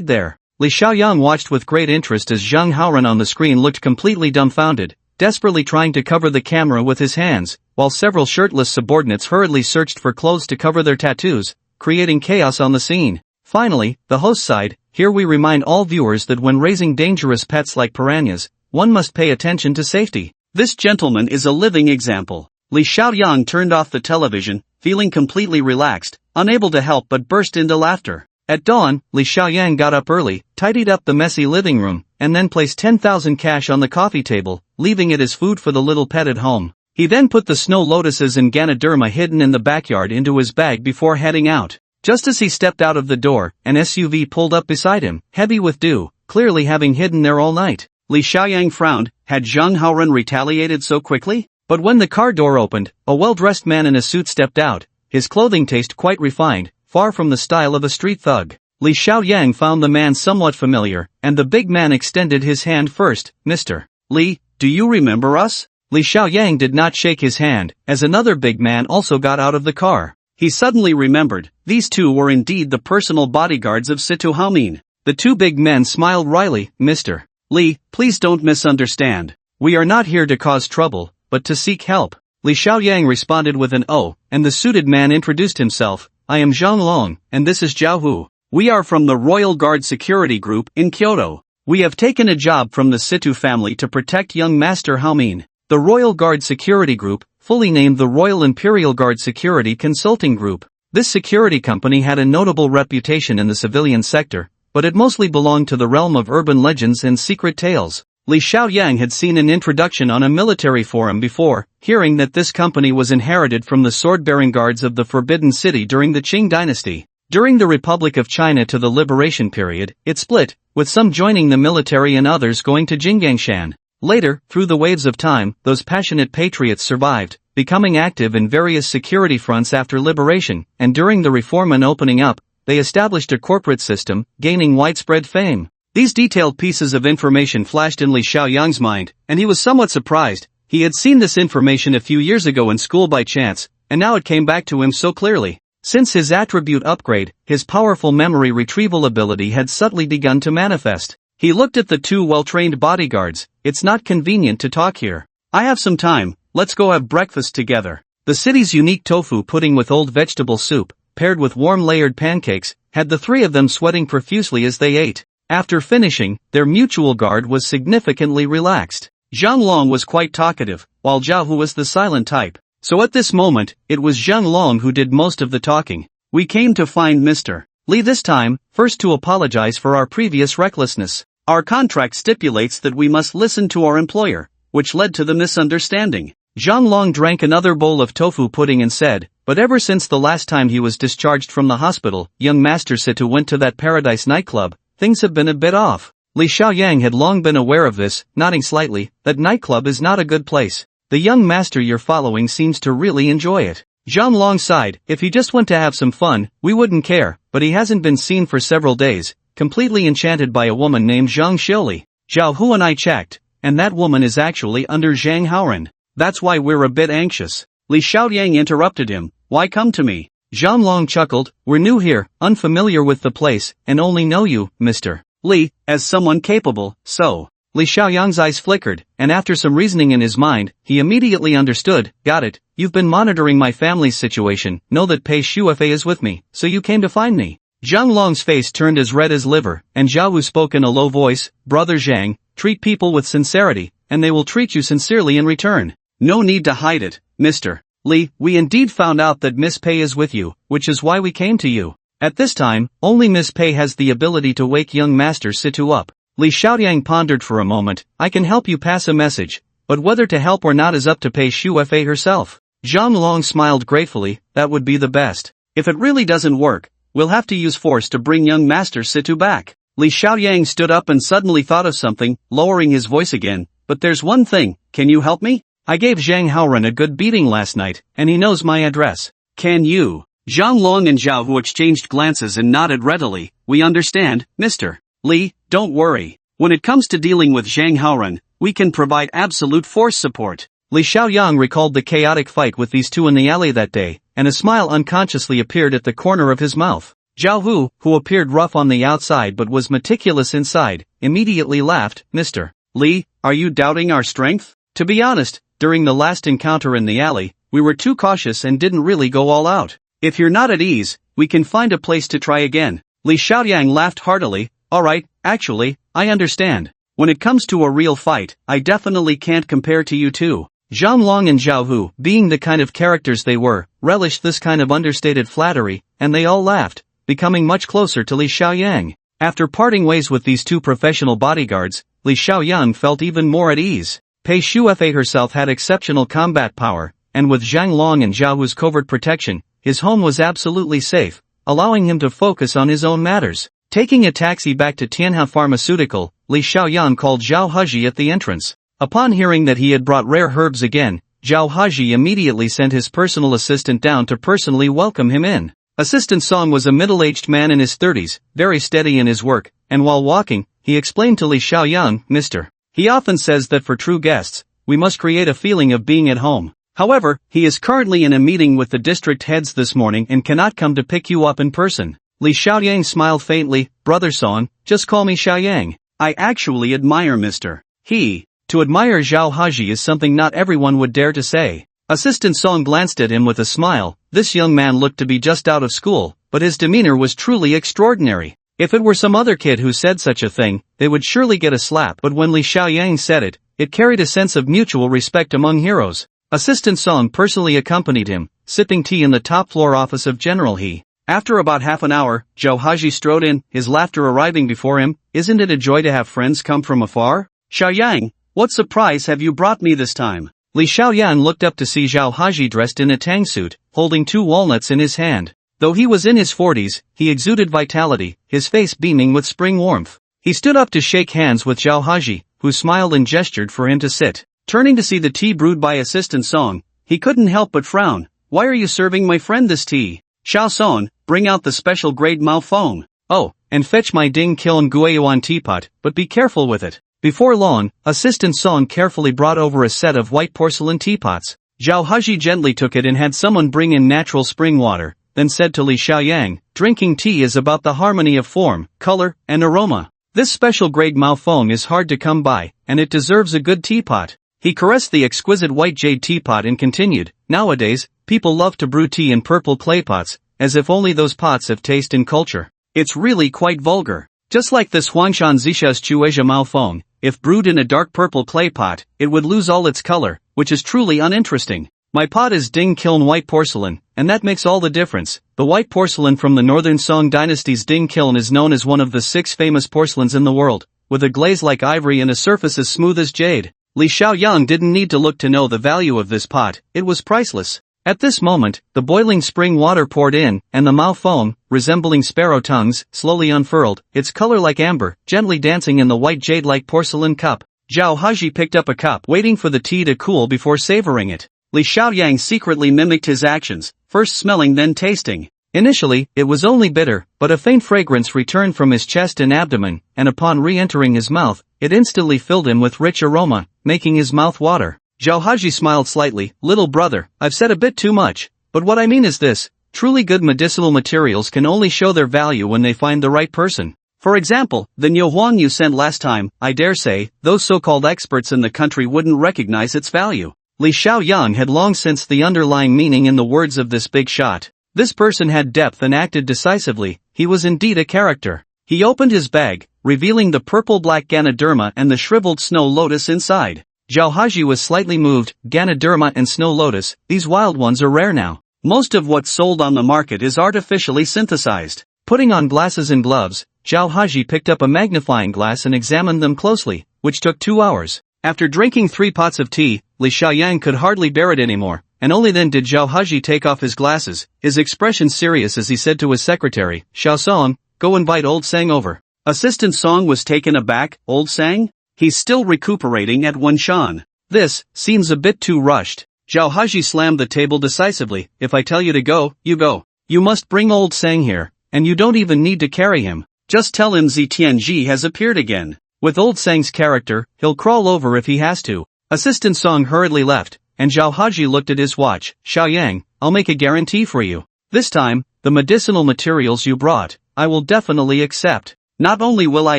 there?" Li Xiaoyang watched with great interest as Zhang Haoran on the screen looked completely dumbfounded, desperately trying to cover the camera with his hands, while several shirtless subordinates hurriedly searched for clothes to cover their tattoos, creating chaos on the scene. Finally, the host sighed, "Here we remind all viewers that when raising dangerous pets like piranhas, one must pay attention to safety. This gentleman is a living example." Li Xiaoyang turned off the television, feeling completely relaxed, unable to help but burst into laughter. At dawn, Li Xiaoyang got up early, tidied up the messy living room, and then placed 10,000 cash on the coffee table, leaving it as food for the little pet at home. He then put the snow lotuses and Ganoderma hidden in the backyard into his bag before heading out. Just as he stepped out of the door, an SUV pulled up beside him, heavy with dew, clearly having hidden there all night. Li Xiaoyang frowned. Had Zhang Haoran retaliated so quickly? But when the car door opened, a well-dressed man in a suit stepped out, his clothing taste quite refined, far from the style of a street thug. Li Xiaoyang found the man somewhat familiar, and the big man extended his hand first. "Mr. Li, do you remember us?" Li Xiaoyang did not shake his hand, as another big man also got out of the car. He suddenly remembered, these two were indeed the personal bodyguards of Situ Haomin. The two big men smiled wryly. "Mr. Li, please don't misunderstand. We are not here to cause trouble, but to seek help." Li Xiaoyang responded with an "oh," and the suited man introduced himself. "I am Zhang Long, and this is Zhao Hu. We are from the Royal Guard Security Group in Kyoto. We have taken a job from the Situ family to protect young Master Haomin." The Royal Guard Security Group, fully named the Royal Imperial Guard Security Consulting Group. This security company had a notable reputation in the civilian sector, but it mostly belonged to the realm of urban legends and secret tales. Li Xiaoyang had seen an introduction on a military forum before, hearing that this company was inherited from the sword-bearing guards of the Forbidden City during the Qing dynasty. During the Republic of China to the Liberation period, it split, with some joining the military and others going to Jinggangshan. Later, through the waves of time, those passionate patriots survived, becoming active in various security fronts after liberation, and during the reform and opening up, they established a corporate system, gaining widespread fame. These detailed pieces of information flashed in Li Xiaoyang's mind, and he was somewhat surprised. He had seen this information a few years ago in school by chance, and now it came back to him so clearly. Since his attribute upgrade, his powerful memory retrieval ability had subtly begun to manifest. He looked at the two well-trained bodyguards. "It's not convenient to talk here. I have some time, let's go have breakfast together." The city's unique tofu pudding with old vegetable soup, paired with warm layered pancakes, had the three of them sweating profusely as they ate. After finishing, their mutual guard was significantly relaxed. Zhang Long was quite talkative, while Zhao Hu was the silent type. So at this moment, it was Zhang Long who did most of the talking. We came to find Mr. Li this time, first to apologize for our previous recklessness. Our contract stipulates that we must listen to our employer, which led to the misunderstanding. Zhang Long drank another bowl of tofu pudding and said, but ever since the last time he was discharged from the hospital, young Master Situ went to that Paradise nightclub, things have been a bit off. Li Xiaoyang had long been aware of this, nodding slightly, that nightclub is not a good place. The young master you're following seems to really enjoy it. Zhang Long sighed, if he just went to have some fun, we wouldn't care, but he hasn't been seen for several days, completely enchanted by a woman named Zhang Xiuli. Zhao Hu and I checked, and that woman is actually under Zhang Haoran. That's why we're a bit anxious. Li Xiaoyang interrupted him, why come to me? Zhang Long chuckled, we're new here, unfamiliar with the place, and only know you, Mr. Li, as someone capable, so. Li Xiaoyang's eyes flickered, and after some reasoning in his mind, he immediately understood, got it, you've been monitoring my family's situation, know that Pei Shuefei is with me, so you came to find me. Zhang Long's face turned as red as liver, and Zhao Wu spoke in a low voice, Brother Zhang, treat people with sincerity, and they will treat you sincerely in return. No need to hide it, Mr. Li, we indeed found out that Miss Pei is with you, which is why we came to you. At this time, only Miss Pei has the ability to wake young Master Situ up. Li Xiaoyang pondered for a moment, I can help you pass a message, but whether to help or not is up to Pei Shuefei herself. Zhang Long smiled gratefully, that would be the best. If it really doesn't work, we'll have to use force to bring young Master Situ back. Li Xiaoyang stood up and suddenly thought of something, lowering his voice again, but there's one thing, can you help me? I gave Zhang Haoran a good beating last night, and he knows my address. Can you? Zhang Long and Zhao Hu exchanged glances and nodded readily, we understand, Mr. Li, don't worry. When it comes to dealing with Zhang Haoran, we can provide absolute force support. Li Xiaoyang recalled the chaotic fight with these two in the alley that day, and a smile unconsciously appeared at the corner of his mouth. Zhao Hu, who appeared rough on the outside but was meticulous inside, immediately laughed, Mr. Li, are you doubting our strength? To be honest, during the last encounter in the alley, we were too cautious and didn't really go all out. If you're not at ease, we can find a place to try again. Li Xiaoyang laughed heartily, alright, actually, I understand. When it comes to a real fight, I definitely can't compare to you two. Zhang Long and Zhao Hu, being the kind of characters they were, relished this kind of understated flattery, and they all laughed, becoming much closer to Li Xiaoyang. After parting ways with these two professional bodyguards, Li Xiaoyang felt even more at ease. Pei Shuefei herself had exceptional combat power, and with Zhang Long and Zhao Hu's covert protection, his home was absolutely safe, allowing him to focus on his own matters. Taking a taxi back to Tianhao Pharmaceutical, Li Xiaoyang called Zhao Haji at the entrance. Upon hearing that he had brought rare herbs again, Zhao Haji immediately sent his personal assistant down to personally welcome him in. Assistant Song was a middle-aged man in his 30s, very steady in his work, and while walking, he explained to Li Xiaoyang, Mr. He often says that for true guests, we must create a feeling of being at home. However, he is currently in a meeting with the district heads this morning and cannot come to pick you up in person. Li Xiaoyang smiled faintly, Brother Song, just call me Xiaoyang. I actually admire Mr. He. To admire Zhao Haji is something not everyone would dare to say. Assistant Song glanced at him with a smile. This young man looked to be just out of school, but his demeanor was truly extraordinary. If it were some other kid who said such a thing, they would surely get a slap, but when Li Xiaoyang said it, it carried a sense of mutual respect among heroes. Assistant Song personally accompanied him, sipping tea in the top-floor office of General He. After about half an hour, Zhao Haji strode in, his laughter arriving before him. Isn't it a joy to have friends come from afar? Xiaoyang, what surprise have you brought me this time? Li Xiaoyang looked up to see Zhao Haji dressed in a tang suit, holding 2 walnuts in his hand. Though he was in his 40s, he exuded vitality, his face beaming with spring warmth. He stood up to shake hands with Zhao Haji, who smiled and gestured for him to sit. Turning to see the tea brewed by Assistant Song, he couldn't help but frown. Why are you serving my friend this tea? Xiao Song, bring out the special grade Mao Feng. Oh, and fetch my Ding Kiln Guiyuan teapot, but be careful with it. Before long, Assistant Song carefully brought over a set of white porcelain teapots. Zhao Haji gently took it and had someone bring in natural spring water, then said to Li Xiaoyang, drinking tea is about the harmony of form, color, and aroma. This special grade Mao Feng is hard to come by, and it deserves a good teapot. He caressed the exquisite white jade teapot and continued, nowadays, people love to brew tea in purple clay pots, as if only those pots have taste and culture. It's really quite vulgar. Just like this Huangshan Zisha's Chueja Mao Fong, if brewed in a dark purple clay pot, it would lose all its color, which is truly uninteresting. My pot is Ding Kiln white porcelain, and that makes all the difference. The white porcelain from the Northern Song dynasty's Ding Kiln is known as one of the 6 famous porcelains in the world, with a glaze like ivory and a surface as smooth as jade. Li Xiaoyang didn't need to look to know the value of this pot, it was priceless. At this moment, the boiling spring water poured in, and the Mao Fong, resembling sparrow tongues, slowly unfurled, its color like amber, gently dancing in the white jade-like porcelain cup. Zhao Haji picked up a cup, waiting for the tea to cool before savoring it. Li Xiaoyang secretly mimicked his actions, first smelling then tasting. Initially, it was only bitter, but a faint fragrance returned from his chest and abdomen, and upon re-entering his mouth, it instantly filled him with rich aroma, making his mouth water. Zhao Haji smiled slightly. Little brother, I've said a bit too much, but what I mean is this, truly good medicinal materials can only show their value when they find the right person. For example, the Nyohuang you sent last time, I dare say, those so-called experts in the country wouldn't recognize its value. Li Xiaoyang had long sensed the underlying meaning in the words of this big shot. This person had depth and acted decisively, he was indeed a character. He opened his bag, revealing the purple-black Ganoderma and the shriveled snow lotus inside. Zhao Haji was slightly moved. Ganoderma and snow lotus, these wild ones are rare now. Most of what's sold on the market is artificially synthesized. Putting on glasses and gloves, Zhao Haji picked up a magnifying glass and examined them closely, which took 2 hours. After drinking 3 pots of tea, Li Xiaoyang could hardly bear it anymore, and only then did Zhao Haji take off his glasses, his expression serious as he said to his secretary, Xiao Song, go invite old Sang over. Assistant Song was taken aback. Old Sang? He's still recuperating at Wenshan. This seems a bit too rushed. Zhao Haji slammed the table decisively. If I tell you to go, you go. You must bring old Sang here, and you don't even need to carry him. Just tell him Zi Tianji has appeared again. With old Sang's character, he'll crawl over if he has to. Assistant Song hurriedly left, and Zhao Haji looked at his watch. Xiaoyang, I'll make a guarantee for you. This time, the medicinal materials you brought, I will definitely accept. Not only will I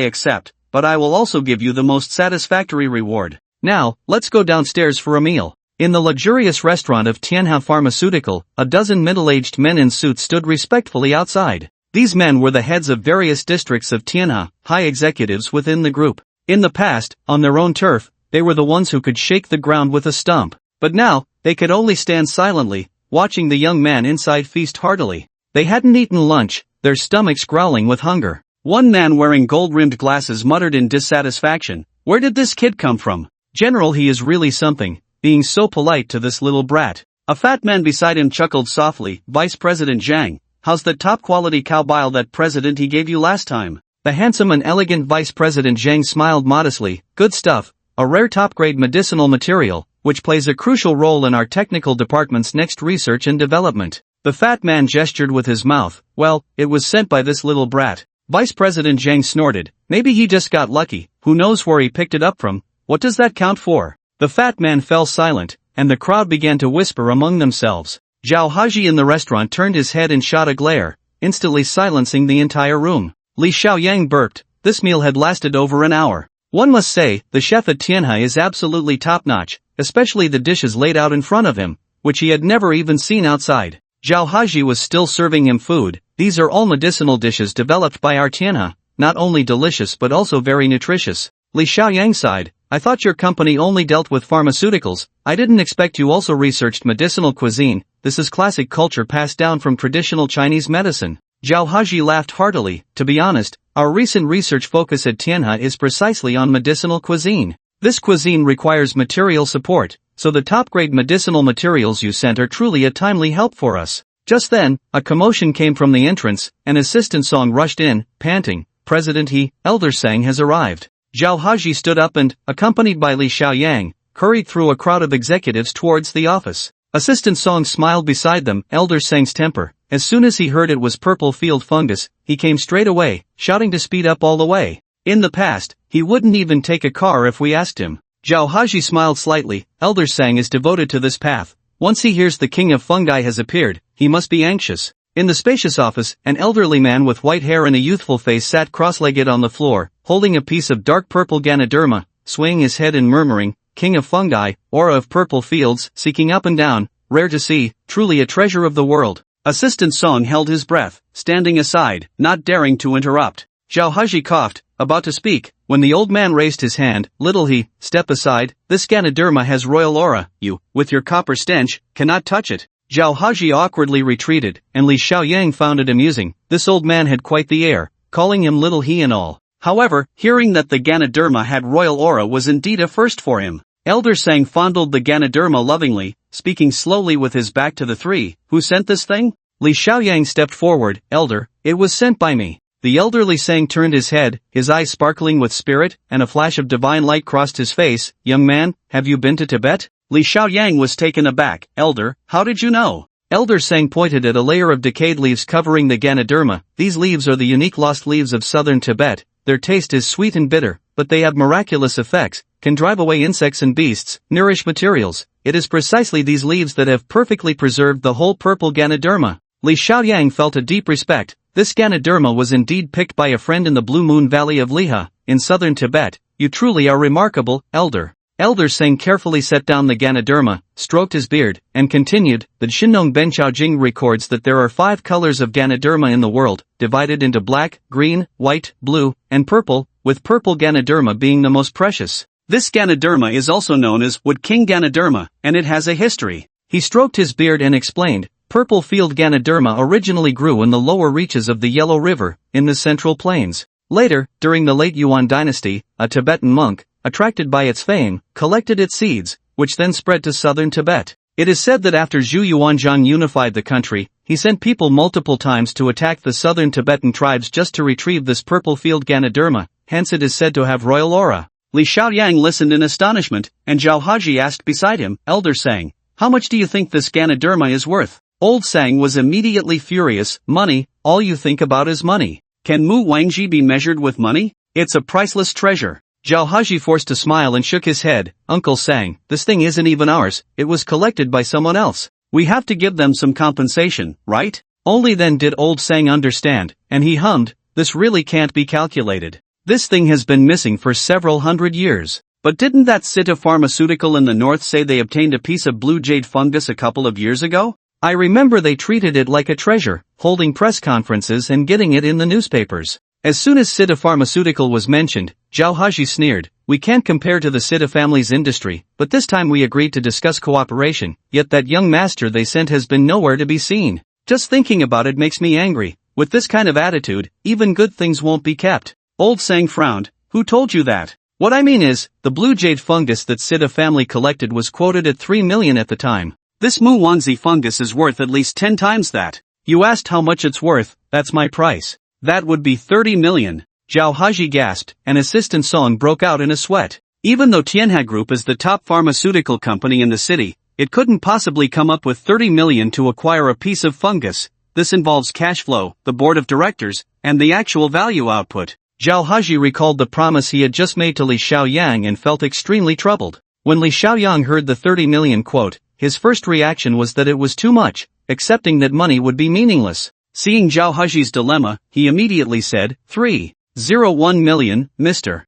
accept, but I will also give you the most satisfactory reward. Now, let's go downstairs for a meal. In the luxurious restaurant of Tianha Pharmaceutical, a dozen middle-aged men in suits stood respectfully outside. These men were the heads of various districts of Tianha, high executives within the group. In the past, on their own turf, they were the ones who could shake the ground with a stump. But now, they could only stand silently, watching the young man inside feast heartily. They hadn't eaten lunch, their stomachs growling with hunger. One man wearing gold-rimmed glasses muttered in dissatisfaction, "Where did this kid come from? General, he is really something, being so polite to this little brat." A fat man beside him chuckled softly, "Vice President Zhang, how's that top-quality cow bile that president he gave you last time?" The handsome and elegant Vice President Zhang smiled modestly. "Good stuff, a rare top-grade medicinal material, which plays a crucial role in our technical department's next research and development." The fat man gestured with his mouth. "Well, it was sent by this little brat." Vice President Zhang snorted. "Maybe he just got lucky, who knows where he picked it up from, what does that count for?" The fat man fell silent, and the crowd began to whisper among themselves. Zhao Haji in the restaurant turned his head and shot a glare, instantly silencing the entire room. Li Xiaoyang burped. This meal had lasted over an hour. One must say, the chef at Tianhai is absolutely top-notch, especially the dishes laid out in front of him, which he had never even seen outside. Zhao Haji was still serving him food. These are all medicinal dishes developed by our Tianha, not only delicious but also very nutritious. Li Xiaoyang sighed. "I thought your company only dealt with pharmaceuticals, I didn't expect you also researched medicinal cuisine. This is classic culture passed down from traditional Chinese medicine." Zhao Haji laughed heartily. "To be honest, our recent research focus at Tianha is precisely on medicinal cuisine. This cuisine requires material support, so the top-grade medicinal materials you sent are truly a timely help for us." Just then, a commotion came from the entrance, and Assistant Song rushed in, panting, "President He, Elder Sang has arrived." Zhao Haji stood up and, accompanied by Li Xiaoyang, hurried through a crowd of executives towards the office. Assistant Song smiled beside them. Elder Sang's temper, as soon as he heard it was purple field fungus, he came straight away, shouting to speed up all the way. In the past, he wouldn't even take a car if we asked him. Zhao Haji smiled slightly. Elder Sang is devoted to this path. Once he hears the king of fungi has appeared, he must be anxious. In the spacious office, an elderly man with white hair and a youthful face sat cross-legged on the floor, holding a piece of dark purple Ganoderma, swaying his head and murmuring, "King of fungi, aura of purple fields, seeking up and down, rare to see, truly a treasure of the world." Assistant Song held his breath, standing aside, not daring to interrupt. Zhao Haji coughed, about to speak, when the old man raised his hand. Little he, step aside, this Ganoderma has royal aura, you, with your copper stench, cannot touch it. Zhao Haji awkwardly retreated, and Li Xiaoyang found it amusing. This old man had quite the air, calling him little he and all. However, hearing that the Ganoderma had royal aura was indeed a first for him. Elder Sang fondled the Ganoderma lovingly, speaking slowly with his back to the three. Who sent this thing? Li Xiaoyang stepped forward. Elder, it was sent by me. The elderly Sang turned his head, his eyes sparkling with spirit, and a flash of divine light crossed his face. Young man, have you been to Tibet? Li Xiaoyang was taken aback. Elder, how did you know? Elder Sang pointed at a layer of decayed leaves covering the Ganoderma. These leaves are the unique lost leaves of southern Tibet. Their taste is sweet and bitter, but they have miraculous effects, can drive away insects and beasts, nourish materials. It is precisely these leaves that have perfectly preserved the whole purple Ganoderma. Li Xiaoyang felt a deep respect. This Ganoderma was indeed picked by a friend in the Blue Moon Valley of Liha, in southern Tibet. You truly are remarkable, Elder. Elder Sang carefully set down the Ganoderma, stroked his beard, and continued. The Shinong Benchaojing records that there are 5 colors of Ganoderma in the world, divided into black, green, white, blue, and purple, with purple Ganoderma being the most precious. This Ganoderma is also known as Wood King Ganoderma, and it has a history. He stroked his beard and explained. Purple field Ganoderma originally grew in the lower reaches of the Yellow River, in the Central Plains. Later, during the late Yuan dynasty, a Tibetan monk, attracted by its fame, collected its seeds, which then spread to southern Tibet. It is said that after Zhu Yuanzhang unified the country, he sent people multiple times to attack the southern Tibetan tribes just to retrieve this purple field Ganoderma, hence it is said to have royal aura. Li Xiaoyang listened in astonishment, and Zhao Haji asked beside him, Elder Sang, how much do you think this Ganoderma is worth? Old Sang was immediately furious. Money, all you think about is money. Can Mu Wangji be measured with money? It's a priceless treasure. Zhao Haji forced a smile and shook his head. Uncle Sang, this thing isn't even ours, it was collected by someone else. We have to give them some compensation, right? Only then did old Sang understand, and he hummed, this really can't be calculated. This thing has been missing for several hundred years. But didn't that Sita Pharmaceutical in the north say they obtained a piece of blue jade fungus a couple of years ago? I remember they treated it like a treasure, holding press conferences and getting it in the newspapers. As soon as Sita Pharmaceutical was mentioned, Zhao Haji sneered, we can't compare to the Sita family's industry, but this time we agreed to discuss cooperation, yet that young master they sent has been nowhere to be seen. Just thinking about it makes me angry. With this kind of attitude, even good things won't be kept. Old Sang frowned. Who told you that? What I mean is, the blue jade fungus that Sita family collected was quoted at 3 million at the time. This Mu Wanzi fungus is worth at least 10 times that. You asked how much it's worth, that's my price. That would be 30 million. Zhao Haji gasped, and Assistant Song broke out in a sweat. Even though Tianha Group is the top pharmaceutical company in the city, it couldn't possibly come up with 30 million to acquire a piece of fungus. This involves cash flow, the board of directors, and the actual value output. Zhao Haji recalled the promise he had just made to Li Xiaoyang and felt extremely troubled. When Li Xiaoyang heard the 30 million quote, his first reaction was that it was too much, accepting that money would be meaningless. Seeing Zhao Haji's dilemma, he immediately said, 301 million, mister.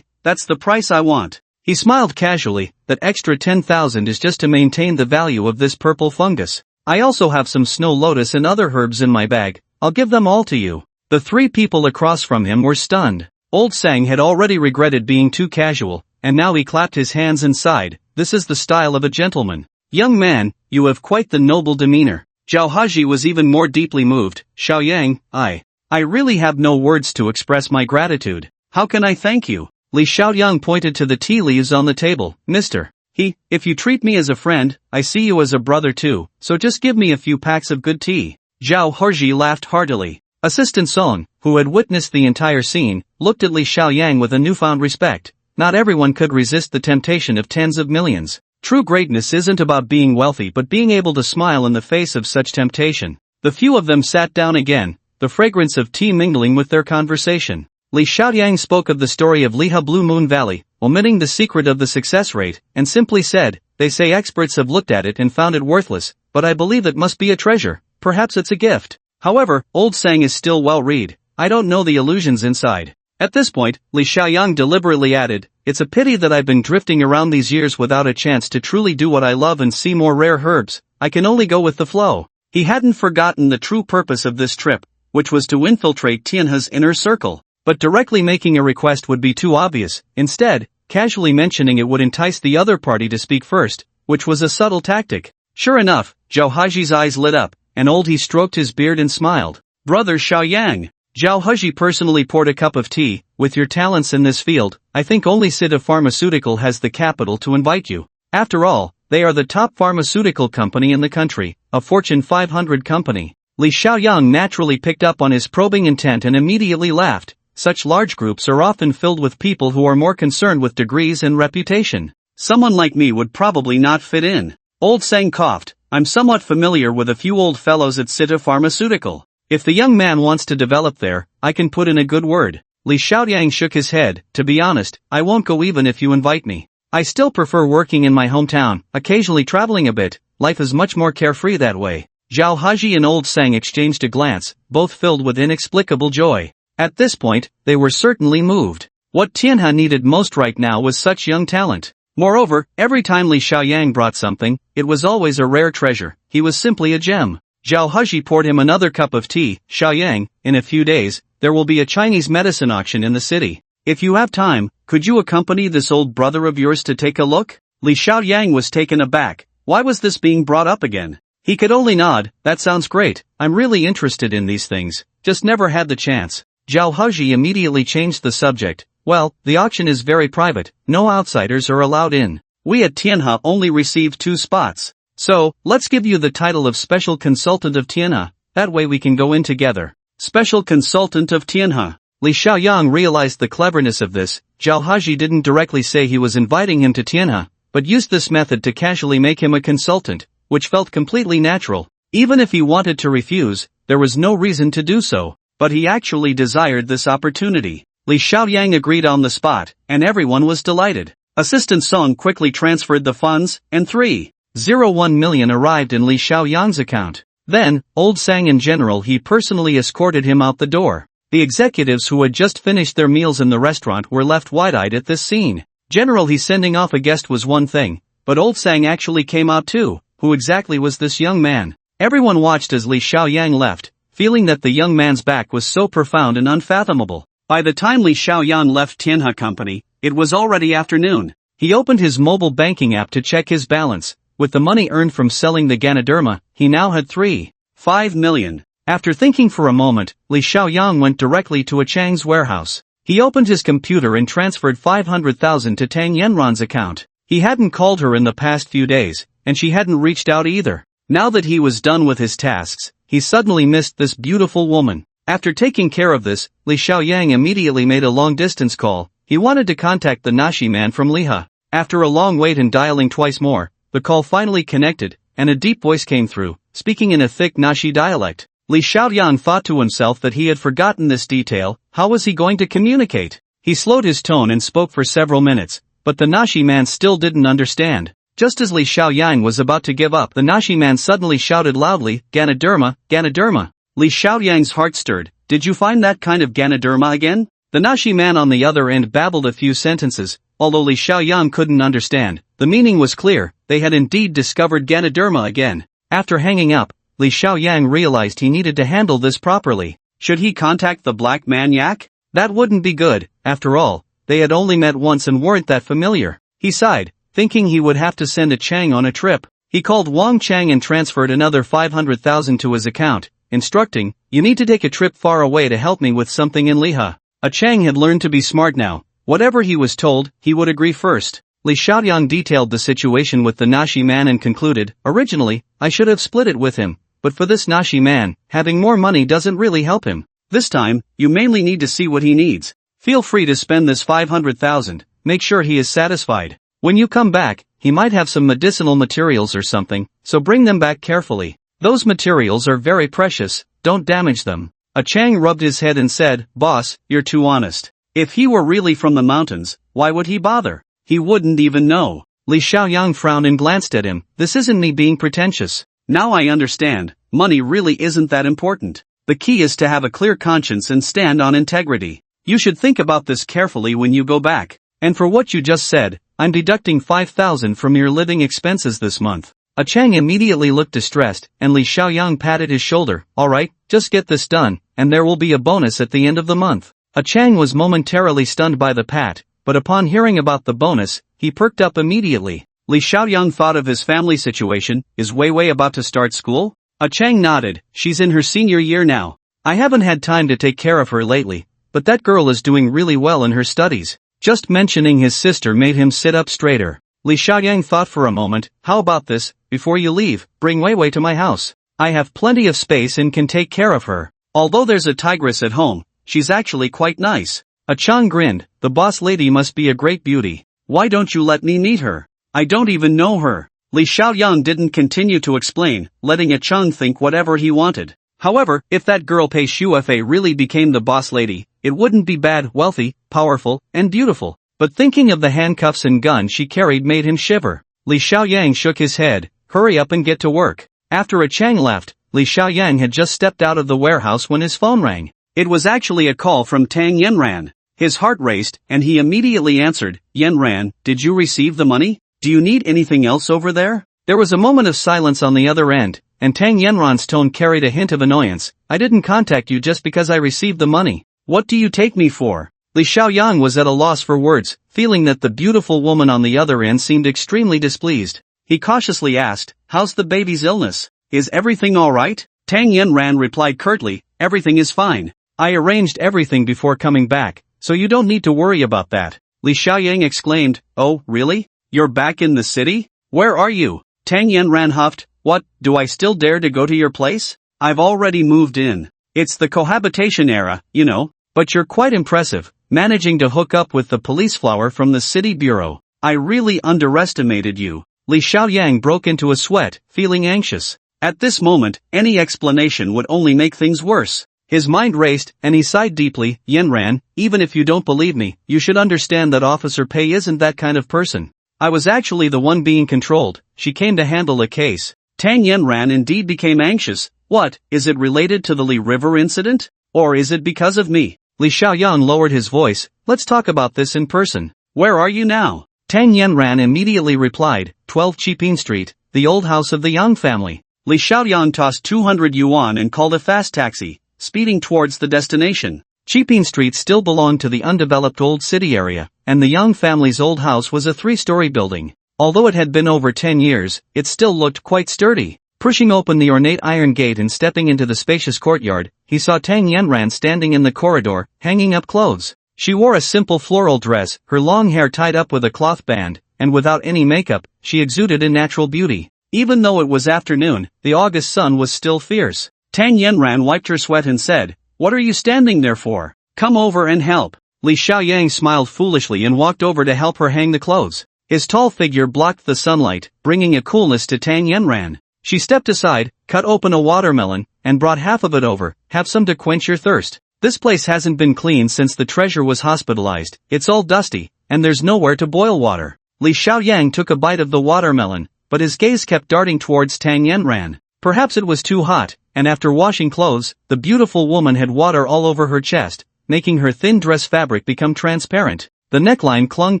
That's the price I want. He smiled casually, that extra 10,000 is just to maintain the value of this purple fungus. I also have some snow lotus and other herbs in my bag, I'll give them all to you. The 3 people across from him were stunned. Old Sang had already regretted being too casual, and now he clapped his hands and sighed, this is the style of a gentleman. Young man, you have quite the noble demeanor. Zhao Haji was even more deeply moved. Xiaoyang, I really have no words to express my gratitude. How can I thank you? Li Xiaoyang pointed to the tea leaves on the table. Mister, if you treat me as a friend, I see you as a brother too, so just give me a few packs of good tea. Zhao Haji laughed heartily. Assistant Song, who had witnessed the entire scene, looked at Li Xiaoyang with a newfound respect. Not everyone could resist the temptation of tens of millions. True greatness isn't about being wealthy but being able to smile in the face of such temptation. The few of them sat down again, the fragrance of tea mingling with their conversation. Li Xiaoyang spoke of the story of Liha Blue Moon Valley, omitting the secret of the success rate, and simply said, they say experts have looked at it and found it worthless, but I believe it must be a treasure, perhaps it's a gift. However, Old Sang is still well read, I don't know the illusions inside. At this point, Li Xiaoyang deliberately added, it's a pity that I've been drifting around these years without a chance to truly do what I love and see more rare herbs, I can only go with the flow. He hadn't forgotten the true purpose of this trip, which was to infiltrate Tianhe's inner circle. But directly making a request would be too obvious. Instead, casually mentioning it would entice the other party to speak first, which was a subtle tactic. Sure enough, Zhao Haji's eyes lit up, and he stroked his beard and smiled. Brother Xiaoyang. Zhao Haji personally poured a cup of tea. With your talents in this field, I think only Sita Pharmaceutical has the capital to invite you. After all, they are the top pharmaceutical company in the country, a Fortune 500 company. Li Xiaoyang naturally picked up on his probing intent and immediately laughed. Such large groups are often filled with people who are more concerned with degrees and reputation. Someone like me would probably not fit in. Old Sang coughed. I'm somewhat familiar with a few old fellows at Sita Pharmaceutical. If the young man wants to develop there, I can put in a good word. Li Xiaoyang shook his head. To be honest, I won't go even if you invite me. I still prefer working in my hometown, occasionally traveling a bit. Life is much more carefree that way. Zhao Haji and Old Sang exchanged a glance, both filled with inexplicable joy. At this point, they were certainly moved. What Tianhe needed most right now was such young talent. Moreover, every time Li Xiaoyang brought something, it was always a rare treasure. He was simply a gem. Zhao Haji poured him another cup of tea. Xiaoyang, in a few days, there will be a Chinese medicine auction in the city. If you have time, could you accompany this old brother of yours to take a look? Li Xiaoyang was taken aback. Why was this being brought up again? He could only nod. That sounds great. I'm really interested in these things. Just never had the chance. Zhao Haji immediately changed the subject. Well, the auction is very private. No outsiders are allowed in. We at Tianhe only received 2 spots. So, let's give you the title of Special Consultant of Tianhe. That way we can go in together. Special Consultant of Tianhe. Li Xiaoyang realized the cleverness of this. Zhao Haji didn't directly say he was inviting him to Tianhe, but used this method to casually make him a consultant, which felt completely natural. Even if he wanted to refuse, there was no reason to do so, but he actually desired this opportunity. Li Xiaoyang agreed on the spot, and everyone was delighted. Assistant Song quickly transferred the funds, and 3.01 million arrived in Li Xiaoyang's account. Then, Old Sang in general he personally escorted him out the door. The executives who had just finished their meals in the restaurant were left wide-eyed at this scene. Generally sending off a guest was one thing, but Old Sang actually came out too. Who exactly was this young man? Everyone watched as Li Xiaoyang left, feeling that the young man's back was so profound and unfathomable. By the time Li Xiaoyang left Tianhe Company, it was already afternoon. He opened his mobile banking app to check his balance. With the money earned from selling the Ganoderma, he now had 3.5 million. After thinking for a moment, Li Xiaoyang went directly to a Chang's warehouse. He opened his computer and transferred 500,000 to Tang Yanran's account. He hadn't called her in the past few days, and she hadn't reached out either. Now that he was done with his tasks, he suddenly missed this beautiful woman. After taking care of this, Li Xiaoyang immediately made a long-distance call. He wanted to contact the Nashi man from Liha. After a long wait and dialing twice more, the call finally connected, and a deep voice came through, speaking in a thick Nashi dialect. Li Xiaoyang thought to himself that he had forgotten this detail. How was he going to communicate? He slowed his tone and spoke for several minutes, but the Nashi man still didn't understand. Just as Li Xiaoyang was about to give up, the Nashi man suddenly shouted loudly, Ganoderma, Ganoderma. Li Xiaoyang's heart stirred. Did you find that kind of Ganoderma again? The Nashi man on the other end babbled a few sentences, although Li Xiaoyang couldn't understand. The meaning was clear, they had indeed discovered Ganoderma again. After hanging up, Li Xiaoyang realized he needed to handle this properly. Should he contact the black maniac? That wouldn't be good. After all, they had only met once and weren't that familiar. He sighed, thinking he would have to send a Chang on a trip. He called Wang Chang and transferred another 500,000 to his account, instructing, "You need to take a trip far away to help me with something in Liha." A Chang had learned to be smart now. Whatever he was told, he would agree first. Li Xiaoyang detailed the situation with the Nashi man and concluded, originally, I should have split it with him, but for this Nashi man, having more money doesn't really help him. This time, you mainly need to see what he needs. Feel free to spend this 500,000, make sure he is satisfied. When you come back, he might have some medicinal materials or something, so bring them back carefully. Those materials are very precious, don't damage them. A Chang rubbed his head and said, Boss, you're too honest. If he were really from the mountains, why would he bother? He wouldn't even know. Li Xiaoyang frowned and glanced at him. This isn't me being pretentious. Now I understand, money really isn't that important. The key is to have a clear conscience and stand on integrity. You should think about this carefully when you go back. And for what you just said, I'm deducting 5,000 from your living expenses this month. Chang immediately looked distressed, and Li Xiaoyang patted his shoulder. Alright, just get this done, and there will be a bonus at the end of the month. Chang was momentarily stunned by the pat, but upon hearing about the bonus, he perked up immediately. Li Xiaoyang thought of his family situation. Is Wei Wei about to start school? Chang nodded. She's in her senior year now. I haven't had time to take care of her lately, but that girl is doing really well in her studies. Just mentioning his sister made him sit up straighter. Li Xiaoyang thought for a moment. How about this? Before you leave, bring Wei Wei to my house. I have plenty of space and can take care of her. Although there's a tigress at home, she's actually quite nice. Chang grinned. The boss lady must be a great beauty. Why don't you let me meet her? I don't even know her. Li Xiaoyang didn't continue to explain, letting Chang think whatever he wanted. However, if that girl Pei Shuefei really became the boss lady, it wouldn't be bad, wealthy, powerful, and beautiful. But thinking of the handcuffs and gun she carried made him shiver. Li Xiaoyang shook his head. Hurry up and get to work. After Chang left, Li Xiaoyang had just stepped out of the warehouse when his phone rang. It was actually a call from Tang Yanran. His heart raced, and he immediately answered. Yanran, did you receive the money? Do you need anything else over there? There was a moment of silence on the other end, and Tang Yanran's tone carried a hint of annoyance. I didn't contact you just because I received the money. What do you take me for? Li Xiaoyang was at a loss for words, feeling that the beautiful woman on the other end seemed extremely displeased. He cautiously asked, how's the baby's illness? Is everything alright? Tang Yanran replied curtly, everything is fine. I arranged everything before coming back, so you don't need to worry about that. Li Xiaoyang exclaimed, oh, really? You're back in the city? Where are you? Tang Yanran huffed, what, do I still dare to go to your place? I've already moved in. It's the cohabitation era, you know. But you're quite impressive, managing to hook up with the police flower from the city bureau. I really underestimated you. Li Xiaoyang broke into a sweat, feeling anxious. At this moment, any explanation would only make things worse. His mind raced, and he sighed deeply. Yanran, even if you don't believe me, you should understand that Officer Pei isn't that kind of person. I was actually the one being controlled. She came to handle a case. Tang Yanran indeed became anxious. What, is it related to the Li River incident? Or is it because of me? Li Xiaoyang lowered his voice. Let's talk about this in person. Where are you now? Tang Yanran immediately replied, 12 Chipin Street, the old house of the Yang family. Li Xiaoyang tossed 200 yuan and called a fast taxi, speeding towards the destination. Chipin Street still belonged to the undeveloped old city area, and the Yang family's old house was a 3-story building. Although it had been over 10 years, it still looked quite sturdy. Pushing open the ornate iron gate and stepping into the spacious courtyard, he saw Tang Yanran standing in the corridor, hanging up clothes. She wore a simple floral dress, her long hair tied up with a cloth band, and without any makeup, she exuded a natural beauty. Even though it was afternoon, the August sun was still fierce. Tang Yanran wiped her sweat and said, what are you standing there for? Come over and help. Li Xiaoyang smiled foolishly and walked over to help her hang the clothes. His tall figure blocked the sunlight, bringing a coolness to Tang Yanran. She stepped aside, cut open a watermelon, and brought half of it over. Have some to quench your thirst. This place hasn't been cleaned since the treasure was hospitalized. It's all dusty, and there's nowhere to boil water. Li Xiaoyang took a bite of the watermelon, but his gaze kept darting towards Tang Yanran. Perhaps it was too hot, and after washing clothes, the beautiful woman had water all over her chest, making her thin dress fabric become transparent. The neckline clung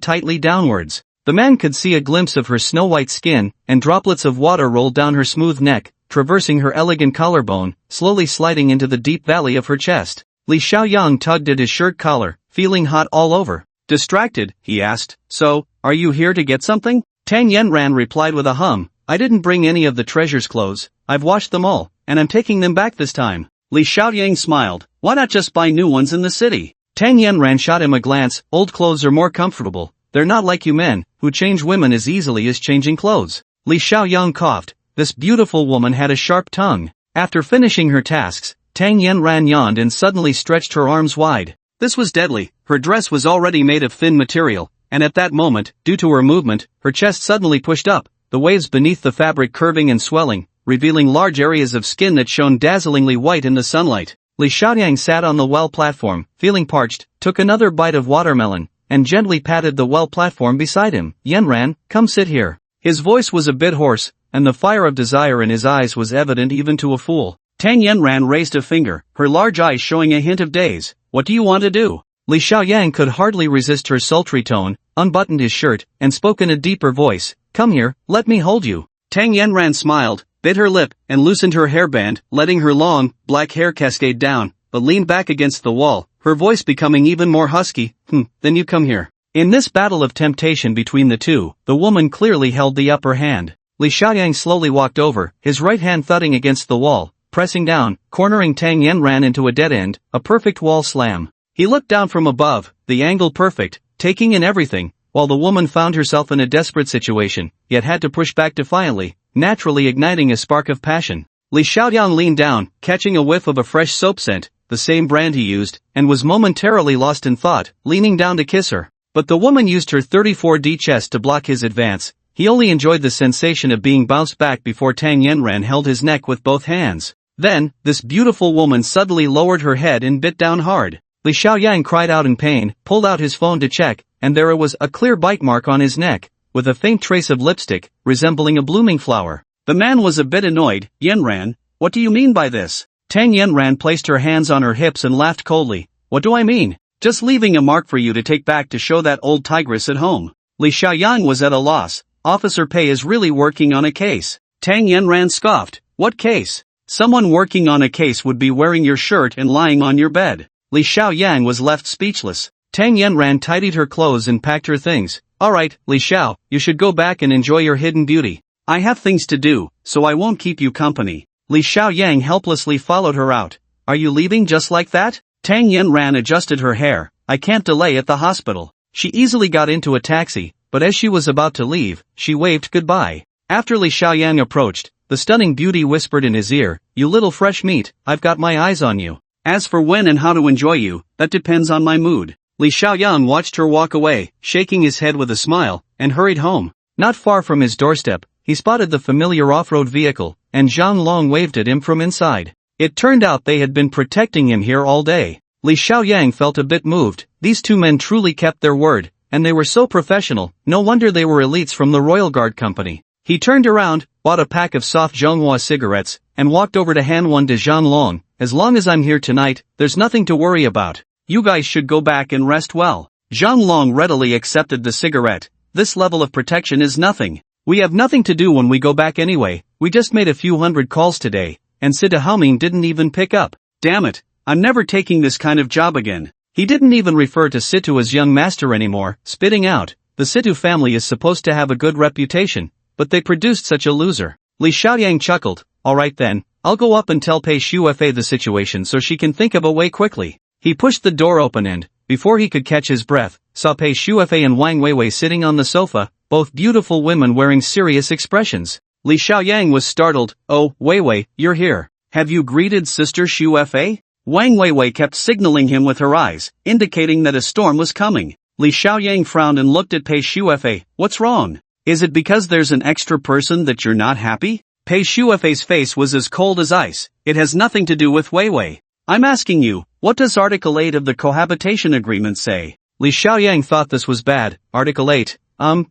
tightly downwards. The man could see a glimpse of her snow-white skin, and droplets of water rolled down her smooth neck, traversing her elegant collarbone, slowly sliding into the deep valley of her chest. Li Xiaoyang tugged at his shirt collar, feeling hot all over. Distracted, he asked, so, are you here to get something? Tang Yanran replied with a hum, I didn't bring any of the treasure's clothes, I've washed them all, and I'm taking them back this time. Li Xiaoyang smiled, why not just buy new ones in the city? Tang Yanran shot him a glance, old clothes are more comfortable. They're not like you men, who change women as easily as changing clothes. Li Xiaoyang coughed. This beautiful woman had a sharp tongue. After finishing her tasks, Tang Yanran yawned and suddenly stretched her arms wide. This was deadly. Her dress was already made of thin material, and at that moment, due to her movement, her chest suddenly pushed up, the waves beneath the fabric curving and swelling, revealing large areas of skin that shone dazzlingly white in the sunlight. Li Xiaoyang sat on the well platform, feeling parched, took another bite of watermelon, and gently patted the well platform beside him. Yanran, come sit here. His voice was a bit hoarse, and the fire of desire in his eyes was evident even to a fool. Tang Yanran raised a finger, her large eyes showing a hint of daze. What do you want to do? Li Xiaoyang could hardly resist her sultry tone, unbuttoned his shirt, and spoke in a deeper voice. Come here, let me hold you. Tang Yanran smiled, bit her lip, and loosened her hairband, letting her long, black hair cascade down, but leaned back against the wall, her voice becoming even more husky. Then you come here. In this battle of temptation between the two, the woman clearly held the upper hand. Li Xiaoyang slowly walked over, his right hand thudding against the wall, pressing down, cornering Tang Yanran into a dead end, a perfect wall slam. He looked down from above, the angle perfect, taking in everything, while the woman found herself in a desperate situation, yet had to push back defiantly, naturally igniting a spark of passion. Li Xiaoyang leaned down, catching a whiff of a fresh soap scent, the same brand he used, and was momentarily lost in thought, leaning down to kiss her. But the woman used her 34D chest to block his advance. He only enjoyed the sensation of being bounced back before Tang Yanran held his neck with both hands. Then, this beautiful woman suddenly lowered her head and bit down hard. Li Xiaoyang cried out in pain, pulled out his phone to check, and there was a clear bite mark on his neck, with a faint trace of lipstick, resembling a blooming flower. The man was a bit annoyed. Yanran, what do you mean by this? Tang Yanran placed her hands on her hips and laughed coldly. What do I mean? Just leaving a mark for you to take back to show that old tigress at home. Li Xiaoyang was at a loss. Officer Pei is really working on a case. Tang Yanran scoffed. What case? Someone working on a case would be wearing your shirt and lying on your bed. Li Xiaoyang was left speechless. Tang Yanran tidied her clothes and packed her things. Alright, Li Xiao, you should go back and enjoy your hidden beauty. I have things to do, so I won't keep you company. Li Xiaoyang helplessly followed her out. Are you leaving just like that? Tang Yanran adjusted her hair. I can't delay at the hospital. She easily got into a taxi, but as she was about to leave, she waved goodbye. After Li Xiaoyang approached, the stunning beauty whispered in his ear, you little fresh meat, I've got my eyes on you. As for when and how to enjoy you, that depends on my mood. Li Xiaoyang watched her walk away, shaking his head with a smile, and hurried home. Not far from his doorstep, he spotted the familiar off-road vehicle, and Zhang Long waved at him from inside. It turned out they had been protecting him here all day. Li Xiaoyang felt a bit moved. These two men truly kept their word, and they were so professional, no wonder they were elites from the Royal Guard Company. He turned around, bought a pack of soft Zhonghua cigarettes, and walked over to hand one to Zhang Long. As long as I'm here tonight, there's nothing to worry about. You guys should go back and rest well. Zhang Long readily accepted the cigarette. This level of protection is nothing. We have nothing to do when we go back anyway. We just made a few hundred calls today, and Sita Haoming didn't even pick up. Damn it, I'm never taking this kind of job again. He didn't even refer to Situ as young master anymore, spitting out. The Situ family is supposed to have a good reputation, but they produced such a loser. Li Xiaoyang chuckled. Alright then, I'll go up and tell Pei Shuefei the situation so she can think of a way quickly. He pushed the door open and, before he could catch his breath, saw Pei Shuefei and Wang Weiwei sitting on the sofa, both beautiful women wearing serious expressions. Li Xiaoyang was startled. Oh, Weiwei, you're here. Have you greeted Sister Shuefei? Wang Weiwei kept signaling him with her eyes, indicating that a storm was coming. Li Xiaoyang frowned and looked at Pei Shuefei. What's wrong? Is it because there's an extra person that you're not happy? Pei Shuefei's face was as cold as ice. It has nothing to do with Weiwei. I'm asking you, what does Article 8 of the Cohabitation Agreement say? Li Xiaoyang thought this was bad. Article 8.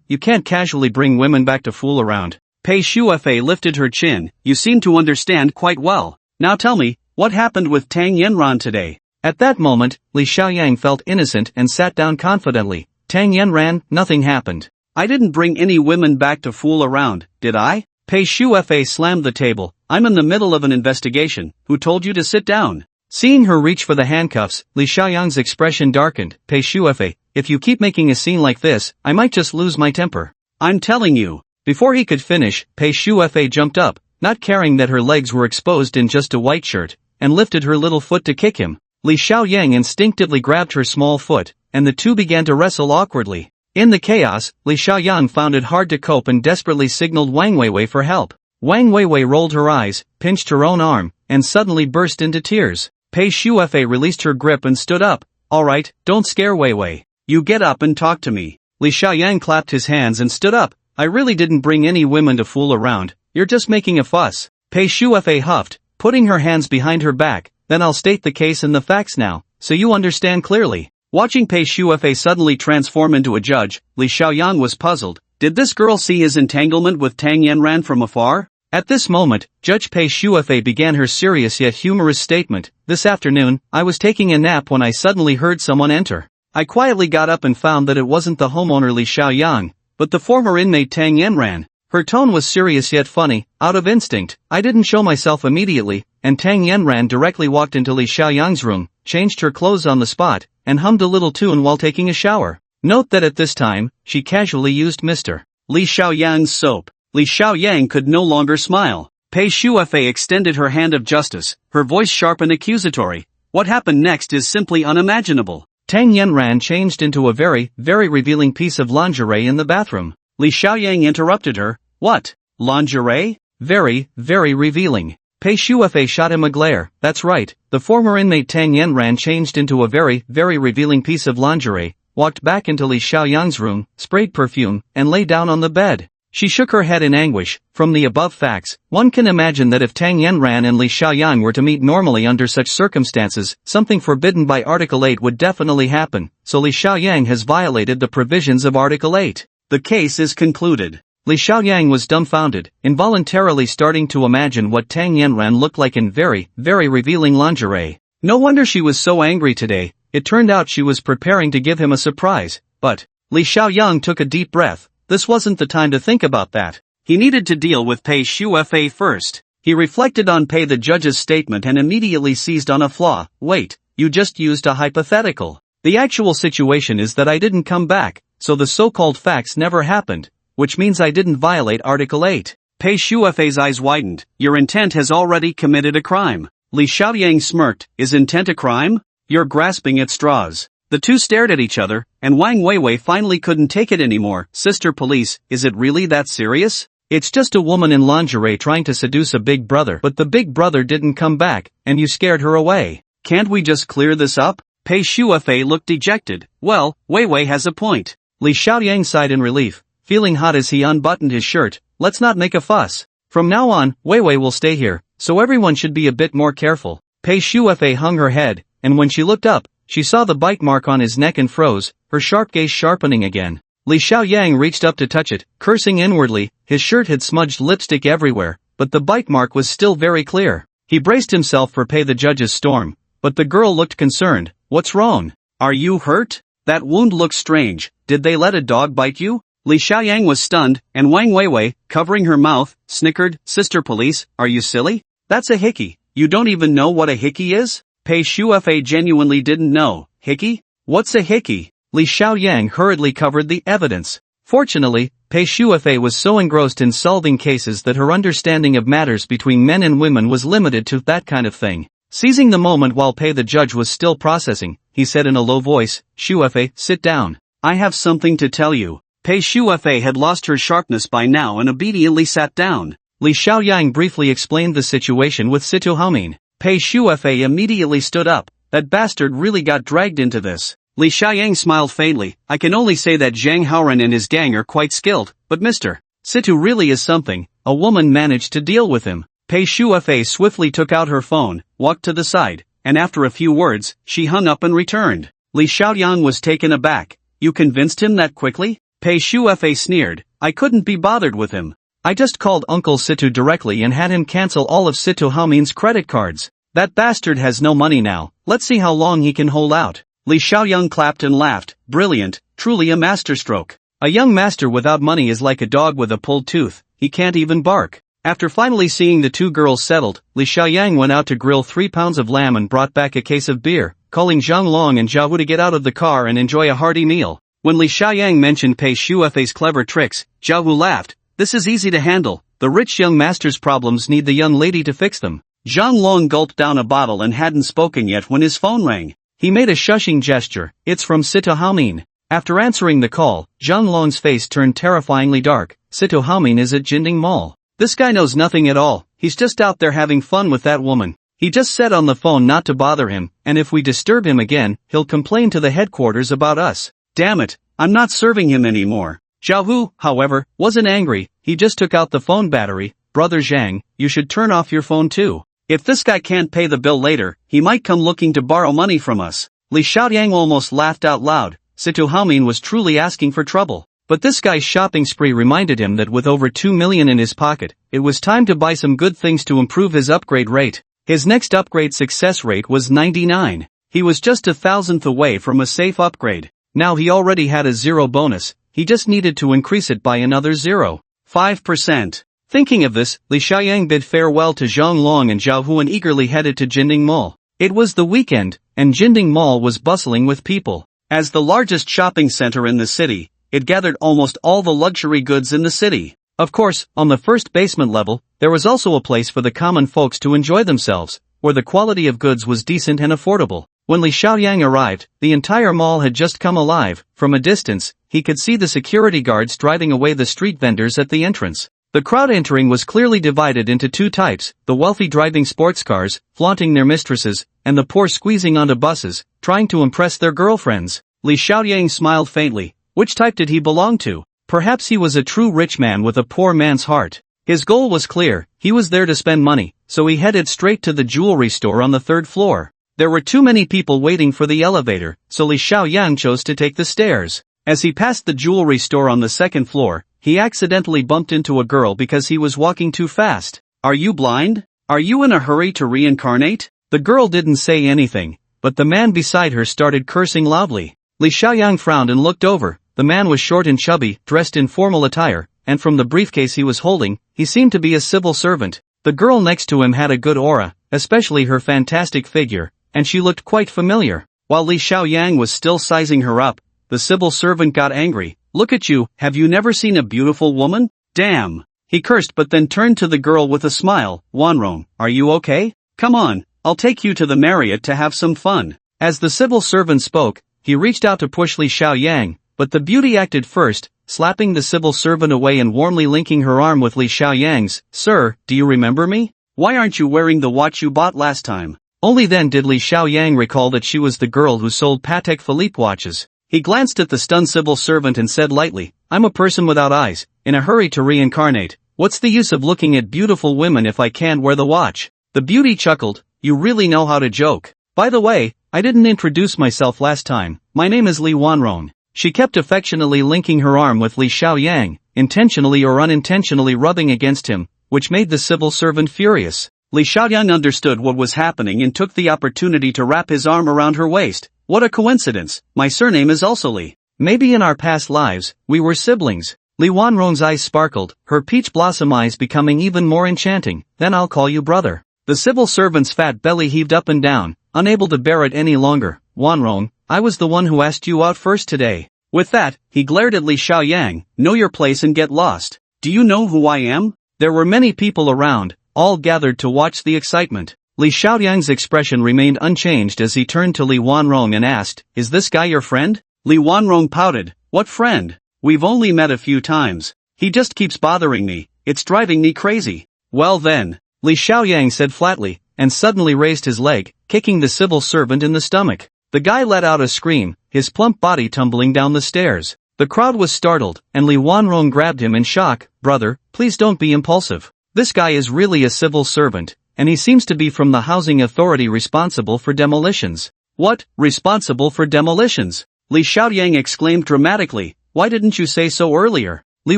You can't casually bring women back to fool around. Pei Shuefei lifted her chin. You seem to understand quite well. Now tell me, what happened with Tang Yanran today? At that moment, Li Xiaoyang felt innocent and sat down confidently. Tang Yanran, nothing happened. I didn't bring any women back to fool around, did I? Pei Shuefei slammed the table. I'm in the middle of an investigation. Who told you to sit down? Seeing her reach for the handcuffs, Li Xiaoyang's expression darkened. Pei Shuefei, if you keep making a scene like this, I might just lose my temper. I'm telling you. Before he could finish, Pei Shuefei jumped up, not caring that her legs were exposed in just a white shirt, and lifted her little foot to kick him. Li Xiaoyang instinctively grabbed her small foot, and the two began to wrestle awkwardly. In the chaos, Li Xiaoyang found it hard to cope and desperately signaled Wang Weiwei for help. Wang Weiwei rolled her eyes, pinched her own arm, and suddenly burst into tears. Pei Shuefei released her grip and stood up. Alright, don't scare Weiwei. You get up and talk to me. Li Xiaoyang clapped his hands and stood up. I really didn't bring any women to fool around. You're just making a fuss. Pei Shuefei huffed, putting her hands behind her back. Then I'll state the case and the facts now, so you understand clearly. Watching Pei Shuefei suddenly transform into a judge, Li Xiaoyang was puzzled. Did this girl see his entanglement with Tang Yanran from afar? At this moment, Judge Pei Shuefei began her serious yet humorous statement. This afternoon, I was taking a nap when I suddenly heard someone enter. I quietly got up and found that it wasn't the homeowner Li Xiaoyang, but the former inmate Tang Yanran. Her tone was serious yet funny. Out of instinct, I didn't show myself immediately, and Tang Yanran directly walked into Li Xiaoyang's room, changed her clothes on the spot, and hummed a little tune while taking a shower. Note that at this time, she casually used Mr. Li Xiaoyang's soap. Li Xiaoyang could no longer smile. Pei Shuefei extended her hand of justice, her voice sharp and accusatory. What happened next is simply unimaginable. Tang Yanran changed into a very, very revealing piece of lingerie in the bathroom. Li Xiaoyang interrupted her. What? Lingerie? Very, very revealing. Pei Shuefei shot him a glare. That's right, the former inmate Tang Yanran changed into a very, very revealing piece of lingerie, walked back into Li Xiaoyang's room, sprayed perfume, and lay down on the bed. She shook her head in anguish. From the above facts, one can imagine that if Tang Yanran and Li Xiaoyang were to meet normally under such circumstances, something forbidden by Article 8 would definitely happen, so Li Xiaoyang has violated the provisions of Article 8. The case is concluded. Li Xiaoyang was dumbfounded, involuntarily starting to imagine what Tang Yanran looked like in very, very revealing lingerie. No wonder she was so angry today. It turned out she was preparing to give him a surprise, but Li Xiaoyang took a deep breath. This wasn't the time to think about that. He needed to deal with Pei Shuefei first. He reflected on Pei the judge's statement and immediately seized on a flaw. Wait, you just used a hypothetical. The actual situation is that I didn't come back, so the so-called facts never happened. Which means I didn't violate Article 8. Pei Shuefei's eyes widened. Your intent has already committed a crime. Li Xiaoyang smirked. Is intent a crime? You're grasping at straws. The two stared at each other, and Wang Weiwei finally couldn't take it anymore. Sister Police, is it really that serious? It's just a woman in lingerie trying to seduce a big brother, but the big brother didn't come back, and you scared her away. Can't we just clear this up? Pei Shuefei looked dejected. Well, Weiwei has a point. Li Xiaoyang sighed in relief, feeling hot as he unbuttoned his shirt. Let's not make a fuss. From now on, Weiwei will stay here, so everyone should be a bit more careful. Pei Shuefei hung her head, and when she looked up, she saw the bite mark on his neck and froze, her sharp gaze sharpening again. Li Xiaoyang reached up to touch it, cursing inwardly. His shirt had smudged lipstick everywhere, but the bite mark was still very clear. He braced himself for Pei the judge's storm, but the girl looked concerned. What's wrong? Are you hurt? That wound looks strange. Did they let a dog bite you? Li Xiaoyang was stunned, and Wang Weiwei, covering her mouth, snickered. Sister Police, are you silly? That's a hickey. You don't even know what a hickey is? Pei Shuefei genuinely didn't know. Hickey? What's a hickey? Li Xiaoyang hurriedly covered the evidence. Fortunately, Pei Shuefei was so engrossed in solving cases that her understanding of matters between men and women was limited to that kind of thing. Seizing the moment while Pei the judge was still processing, he said in a low voice, Shuefei, sit down. I have something to tell you. Pei Shuefei had lost her sharpness by now and obediently sat down. Li Xiaoyang briefly explained the situation with Situ Haomin. Pei Shuefei immediately stood up. That bastard really got dragged into this. Li Xiaoyang smiled faintly. I can only say that Zhang Haoren and his gang are quite skilled, but Mr. Situ really is something. A woman managed to deal with him. Pei Shuefei swiftly took out her phone, walked to the side, and after a few words, she hung up and returned. Li Xiaoyang was taken aback. You convinced him that quickly? Pei Shuefei sneered. I couldn't be bothered with him. I just called Uncle Situ directly and had him cancel all of Situ Haomin's credit cards. That bastard has no money now. Let's see how long he can hold out. Li Xiaoyang clapped and laughed. Brilliant, truly a masterstroke. A young master without money is like a dog with a pulled tooth. He can't even bark. After finally seeing the two girls settled, Li Xiaoyang went out to grill 3 pounds of lamb and brought back a case of beer, calling Zhang Long and Zhao Hu to get out of the car and enjoy a hearty meal. When Li Xiaoyang mentioned Pei Shuefei's clever tricks, Zhao Hu laughed. This is easy to handle. The rich young master's problems need the young lady to fix them. Zhang Long gulped down a bottle and hadn't spoken yet when his phone rang. He made a shushing gesture. It's from Situ Haomin. After answering the call, Zhang Long's face turned terrifyingly dark. Situ Haomin is at Jinding Mall. This guy knows nothing at all. He's just out there having fun with that woman. He just said on the phone not to bother him, and if we disturb him again, he'll complain to the headquarters about us. Damn it, I'm not serving him anymore. Zhao Hu, however, wasn't angry. He just took out the phone battery. Brother Zhang, you should turn off your phone too. If this guy can't pay the bill later, he might come looking to borrow money from us. Li Xiaoyang almost laughed out loud. Situ Haomin was truly asking for trouble. But this guy's shopping spree reminded him that with over 2 million in his pocket, it was time to buy some good things to improve his upgrade rate. His next upgrade success rate was 99. He was just 1,000th away from a safe upgrade. Now he already had a 0 bonus, he just needed to increase it by another 0. 5%. Thinking of this, Li Xiaoyang bid farewell to Zhang Long and Zhao Hu and eagerly headed to Jinding Mall. It was the weekend, and Jinding Mall was bustling with people. As the largest shopping center in the city, it gathered almost all the luxury goods in the city. Of course, on the first basement level, there was also a place for the common folks to enjoy themselves, where the quality of goods was decent and affordable. When Li Xiaoyang arrived, the entire mall had just come alive. From a distance, he could see the security guards driving away the street vendors at the entrance. The crowd entering was clearly divided into two types, the wealthy driving sports cars, flaunting their mistresses, and the poor squeezing onto buses, trying to impress their girlfriends. Li Xiaoyang smiled faintly. Which type did he belong to? Perhaps he was a true rich man with a poor man's heart. His goal was clear, he was there to spend money, so he headed straight to the jewelry store on the third floor. There were too many people waiting for the elevator, so Li Xiaoyang chose to take the stairs. As he passed the jewelry store on the second floor, he accidentally bumped into a girl because he was walking too fast. Are you blind? Are you in a hurry to reincarnate? The girl didn't say anything, but the man beside her started cursing loudly. Li Xiaoyang frowned and looked over. The man was short and chubby, dressed in formal attire, and from the briefcase he was holding, he seemed to be a civil servant. The girl next to him had a good aura, especially her fantastic figure, and she looked quite familiar. While Li Xiaoyang was still sizing her up, the civil servant got angry. Look at you, have you never seen a beautiful woman? Damn! He cursed but then turned to the girl with a smile. Wanrong, are you okay? Come on, I'll take you to the Marriott to have some fun. As the civil servant spoke, he reached out to push Li Xiaoyang, but the beauty acted first, slapping the civil servant away and warmly linking her arm with Li Xiaoyang's. Sir, do you remember me? Why aren't you wearing the watch you bought last time? Only then did Li Xiaoyang recall that she was the girl who sold Patek Philippe watches. He glanced at the stunned civil servant and said lightly, I'm a person without eyes, in a hurry to reincarnate. What's the use of looking at beautiful women if I can't wear the watch? The beauty chuckled, you really know how to joke. By the way, I didn't introduce myself last time. My name is Li Wanrong. She kept affectionately linking her arm with Li Xiaoyang, intentionally or unintentionally rubbing against him, which made the civil servant furious. Li Xiaoyang understood what was happening and took the opportunity to wrap his arm around her waist. What a coincidence, my surname is also Li. Maybe in our past lives, we were siblings. Li Wanrong's eyes sparkled, her peach blossom eyes becoming even more enchanting. Then I'll call you brother. The civil servant's fat belly heaved up and down, unable to bear it any longer. Wanrong, I was the one who asked you out first today. With that, he glared at Li Xiaoyang. Know your place and get lost. Do you know who I am? There were many people around, all gathered to watch the excitement. Li Xiaoyang's expression remained unchanged as he turned to Li Wanrong and asked, is this guy your friend? Li Wanrong pouted, what friend? We've only met a few times. He just keeps bothering me, it's driving me crazy. Well then, Li Xiaoyang said flatly, and suddenly raised his leg, kicking the civil servant in the stomach. The guy let out a scream, his plump body tumbling down the stairs. The crowd was startled, and Li Wanrong grabbed him in shock. Brother, please don't be impulsive. This guy is really a civil servant, and he seems to be from the housing authority responsible for demolitions. What, responsible for demolitions? Li Xiaoyang exclaimed dramatically, why didn't you say so earlier? Li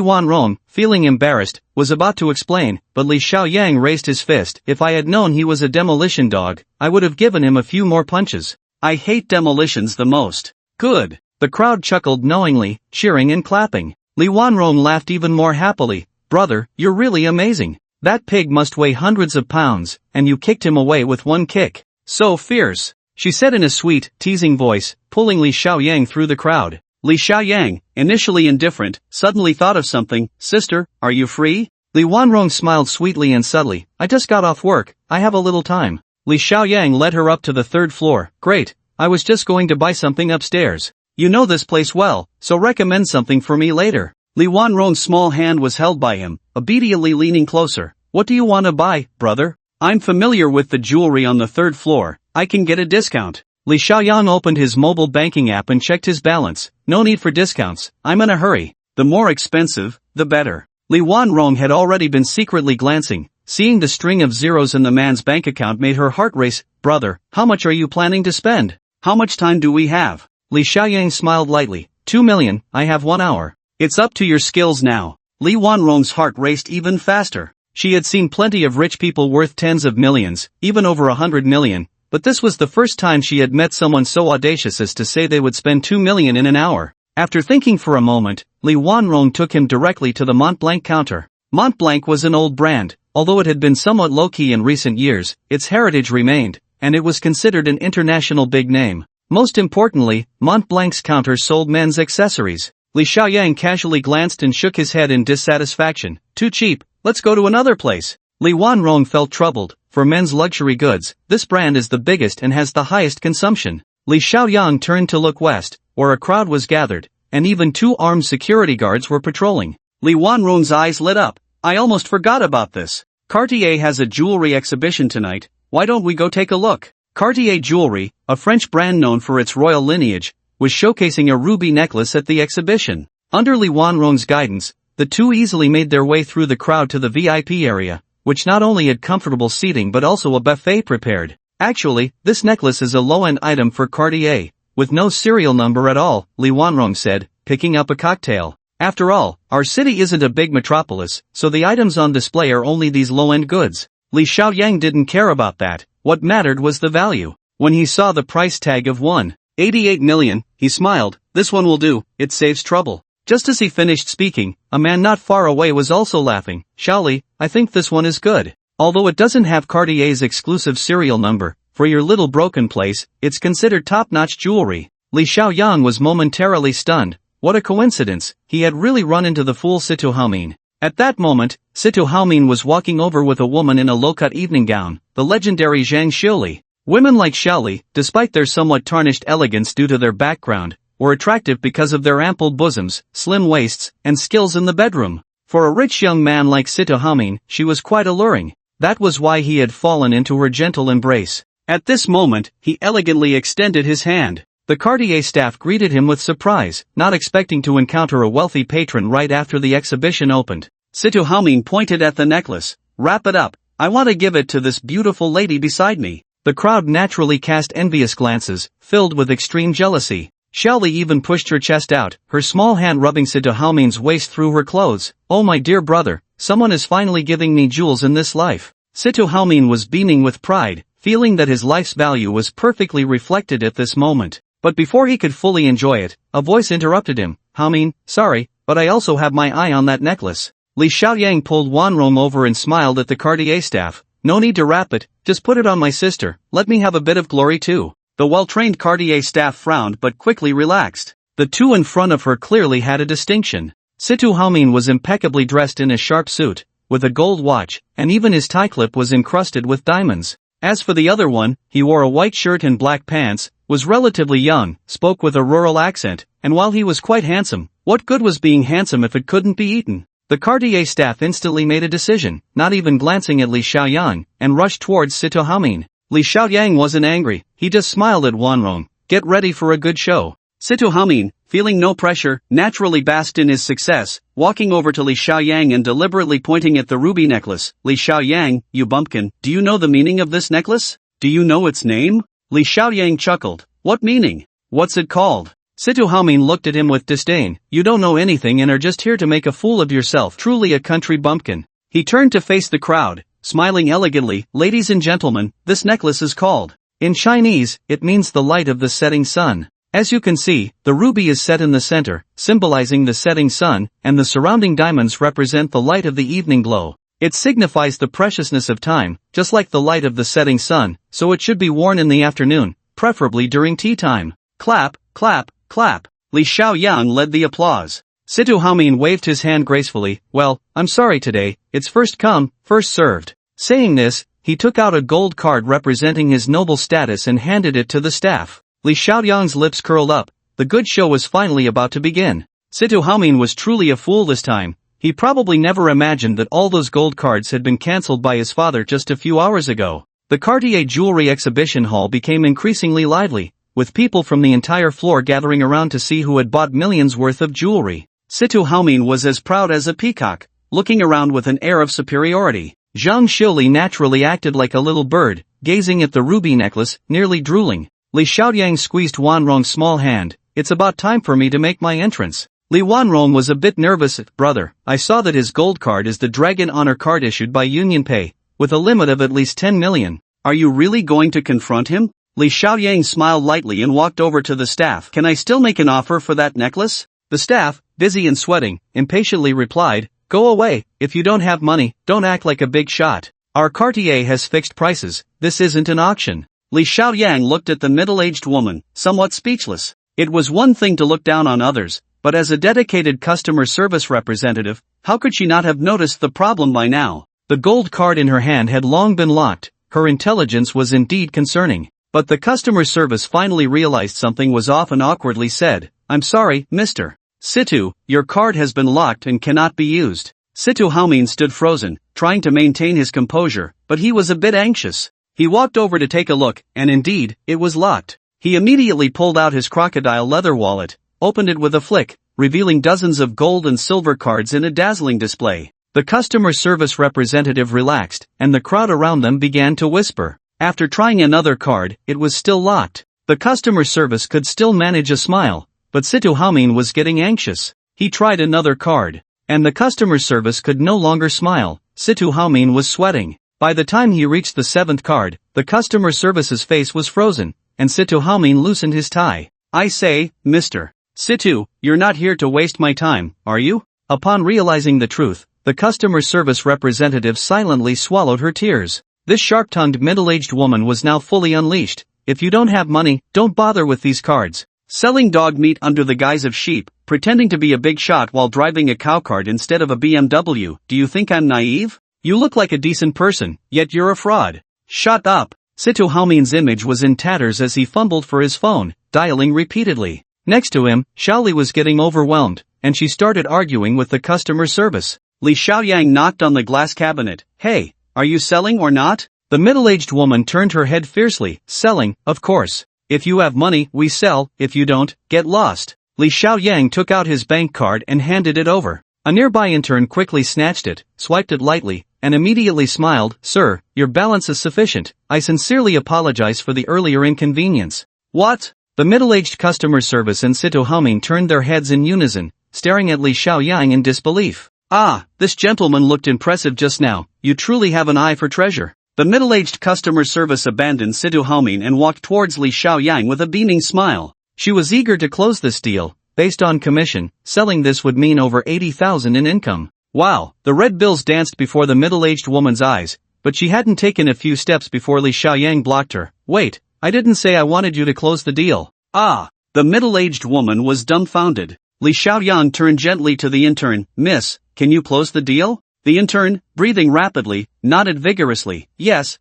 Wanrong, feeling embarrassed, was about to explain, but Li Xiaoyang raised his fist. If I had known he was a demolition dog, I would have given him a few more punches. I hate demolitions the most. Good. The crowd chuckled knowingly, cheering and clapping. Li Wanrong laughed even more happily. Brother, you're really amazing. That pig must weigh hundreds of pounds, and you kicked him away with one kick. So fierce, she said in a sweet, teasing voice, pulling Li Xiaoyang through the crowd. Li Xiaoyang, initially indifferent, suddenly thought of something. Sister, are you free? Li Wanrong smiled sweetly and subtly. I just got off work, I have a little time. Li Xiaoyang led her up to the third floor. Great, I was just going to buy something upstairs. You know this place well, so recommend something for me later. Li Wanrong's small hand was held by him, obediently leaning closer. What do you want to buy, brother? I'm familiar with the jewelry on the third floor, I can get a discount. Li Xiaoyang opened his mobile banking app and checked his balance. No need for discounts, I'm in a hurry. The more expensive, the better. Li Wanrong had already been secretly glancing. Seeing the string of zeros in the man's bank account made her heart race. Brother, how much are you planning to spend? How much time do we have? Li Xiaoyang smiled lightly. 2 million, I have 1 hour. It's up to your skills now. Li Wanrong's heart raced even faster. She had seen plenty of rich people worth tens of millions, even over 100 million, but this was the first time she had met someone so audacious as to say they would spend 2 million in an hour. After thinking for a moment, Li Wanrong took him directly to the Mont Blanc counter. Mont Blanc was an old brand, although it had been somewhat low-key in recent years, its heritage remained, and it was considered an international big name. Most importantly, Mont Blanc's counter sold men's accessories. Li Xiaoyang casually glanced and shook his head in dissatisfaction. Too cheap, let's go to another place. Li Wanrong felt troubled. For men's luxury goods, this brand is the biggest and has the highest consumption. Li Xiaoyang turned to look west, where a crowd was gathered, and even 2 armed security guards were patrolling. Li Wanrong's eyes lit up. I almost forgot about this. Cartier has a jewelry exhibition tonight, why don't we go take a look? Cartier Jewelry, a French brand known for its royal lineage, was showcasing a ruby necklace at the exhibition. Under Li Wanrong's guidance, the two easily made their way through the crowd to the VIP area, which not only had comfortable seating but also a buffet prepared. Actually, this necklace is a low-end item for Cartier, with no serial number at all, Li Wanrong said, picking up a cocktail. After all, our city isn't a big metropolis, so the items on display are only these low-end goods. Li Xiaoyang didn't care about that, what mattered was the value. When he saw the price tag of 1.88 million, he smiled, this one will do, it saves trouble. Just as he finished speaking, a man not far away was also laughing. Xiaoli, I think this one is good. Although it doesn't have Cartier's exclusive serial number, for your little broken place, it's considered top-notch jewelry. Li Xiaoyang was momentarily stunned. What a coincidence, he had really run into the fool Situ Haomin. At that moment, Situ Haomin was walking over with a woman in a low-cut evening gown, the legendary Zhang Xiuli. Women like Xiaoli, despite their somewhat tarnished elegance due to their background, were attractive because of their ample bosoms, slim waists, and skills in the bedroom. For a rich young man like Situ Haomin, she was quite alluring. That was why he had fallen into her gentle embrace. At this moment, he elegantly extended his hand. The Cartier staff greeted him with surprise, not expecting to encounter a wealthy patron right after the exhibition opened. Situ Haomin pointed at the necklace. Wrap it up, I want to give it to this beautiful lady beside me. The crowd naturally cast envious glances, filled with extreme jealousy. Xiaoli even pushed her chest out, her small hand rubbing Situ Haomin's waist through her clothes. Oh my dear brother, someone is finally giving me jewels in this life. Situ Haomin was beaming with pride, feeling that his life's value was perfectly reflected at this moment. But before he could fully enjoy it, a voice interrupted him. Haomin, sorry, but I also have my eye on that necklace. Li Xiaoyang pulled Wanrong over and smiled at the Cartier staff. No need to wrap it, just put it on my sister, let me have a bit of glory too. The well-trained Cartier staff frowned but quickly relaxed. The two in front of her clearly had a distinction. Situ Haomin was impeccably dressed in a sharp suit, with a gold watch, and even his tie clip was encrusted with diamonds. As for the other one, he wore a white shirt and black pants, was relatively young, spoke with a rural accent, and while he was quite handsome, what good was being handsome if it couldn't be eaten? The Cartier staff instantly made a decision, not even glancing at Li Xiaoyang, and rushed towards Situ Haomin. Li Xiaoyang wasn't angry, he just smiled at Wanrong. Get ready for a good show. Situ Haomin, feeling no pressure, naturally basked in his success, walking over to Li Xiaoyang and deliberately pointing at the ruby necklace. Li Xiaoyang, you bumpkin, do you know the meaning of this necklace? Do you know its name? Li Xiaoyang chuckled. What meaning? What's it called? Situ Haomin looked at him with disdain. You don't know anything and are just here to make a fool of yourself. Truly a country bumpkin. He turned to face the crowd, smiling elegantly. Ladies and gentlemen, this necklace is called. In Chinese, it means the light of the setting sun. As you can see, the ruby is set in the center, symbolizing the setting sun, and the surrounding diamonds represent the light of the evening glow. It signifies the preciousness of time, just like the light of the setting sun, so it should be worn in the afternoon, preferably during tea time. Clap, clap, clap. Li Xiaoyang led the applause. Situ Haomin waved his hand gracefully. Well, I'm sorry today, it's first come, first served. Saying this, he took out a gold card representing his noble status and handed it to the staff. Li Xiaoyang's lips curled up. The good show was finally about to begin. Situ Haomin was truly a fool this time. He probably never imagined that all those gold cards had been cancelled by his father just a few hours ago. The Cartier Jewelry Exhibition Hall became increasingly lively, with people from the entire floor gathering around to see who had bought millions worth of jewelry. Situ Haomin was as proud as a peacock, looking around with an air of superiority. Zhang Xiuli naturally acted like a little bird, gazing at the ruby necklace, nearly drooling. Li Xiaoyang squeezed Wanrong's small hand. It's about time for me to make my entrance. Li Wanrong was a bit nervous. Brother, I saw that his gold card is the Dragon Honor card issued by UnionPay, with a limit of at least 10 million. Are you really going to confront him? Li Xiaoyang smiled lightly and walked over to the staff. Can I still make an offer for that necklace? The staff, busy and sweating, impatiently replied, go away, if you don't have money, don't act like a big shot. Our Cartier has fixed prices, this isn't an auction. Li Xiaoyang looked at the middle-aged woman, somewhat speechless. It was one thing to look down on others, but as a dedicated customer service representative, how could she not have noticed the problem by now? The gold card in her hand had long been locked, her intelligence was indeed concerning. But the customer service finally realized something was off and awkwardly said, I'm sorry, Mr. Situ, your card has been locked and cannot be used. Situ Haomin stood frozen, trying to maintain his composure, but he was a bit anxious. He walked over to take a look, and indeed, it was locked. He immediately pulled out his crocodile leather wallet, opened it with a flick, revealing dozens of gold and silver cards in a dazzling display. The customer service representative relaxed, and the crowd around them began to whisper. After trying another card, it was still locked. The customer service could still manage a smile, but Situ Haomin was getting anxious. He tried another card, and the customer service could no longer smile. Situ Haomin was sweating. By the time he reached the 7th card, the customer service's face was frozen, and Situ Haomin loosened his tie. I say, Mr. Situ, you're not here to waste my time, are you? Upon realizing the truth, the customer service representative silently swallowed her tears. This sharp-tongued middle-aged woman was now fully unleashed. If you don't have money, don't bother with these cards. Selling dog meat under the guise of sheep, pretending to be a big shot while driving a cow cart instead of a BMW, do you think I'm naive? You look like a decent person, yet you're a fraud. Shut up. Situ Haomin's image was in tatters as he fumbled for his phone, dialing repeatedly. Next to him, Xiaoli was getting overwhelmed, and she started arguing with the customer service. Li Xiaoyang knocked on the glass cabinet. Hey, are you selling or not? The middle-aged woman turned her head fiercely. Selling, of course. If you have money, we sell, if you don't, get lost. Li Xiaoyang took out his bank card and handed it over. A nearby intern quickly snatched it, swiped it lightly, and immediately smiled. Sir, your balance is sufficient. I sincerely apologize for the earlier inconvenience. What? The middle-aged customer service and Situ Haomin turned their heads in unison, staring at Li Xiaoyang in disbelief. Ah, this gentleman looked impressive just now. You truly have an eye for treasure. The middle-aged customer service abandoned Situ Haomin and walked towards Li Xiaoyang with a beaming smile. She was eager to close this deal. Based on commission, selling this would mean over 80,000 in income. Wow, the red bills danced before the middle-aged woman's eyes, but she hadn't taken a few steps before Li Xiaoyang blocked her. Wait, I didn't say I wanted you to close the deal. Ah, the middle-aged woman was dumbfounded. Li Xiaoyang turned gently to the intern. Miss, can you close the deal? The intern, breathing rapidly, nodded vigorously. Yes,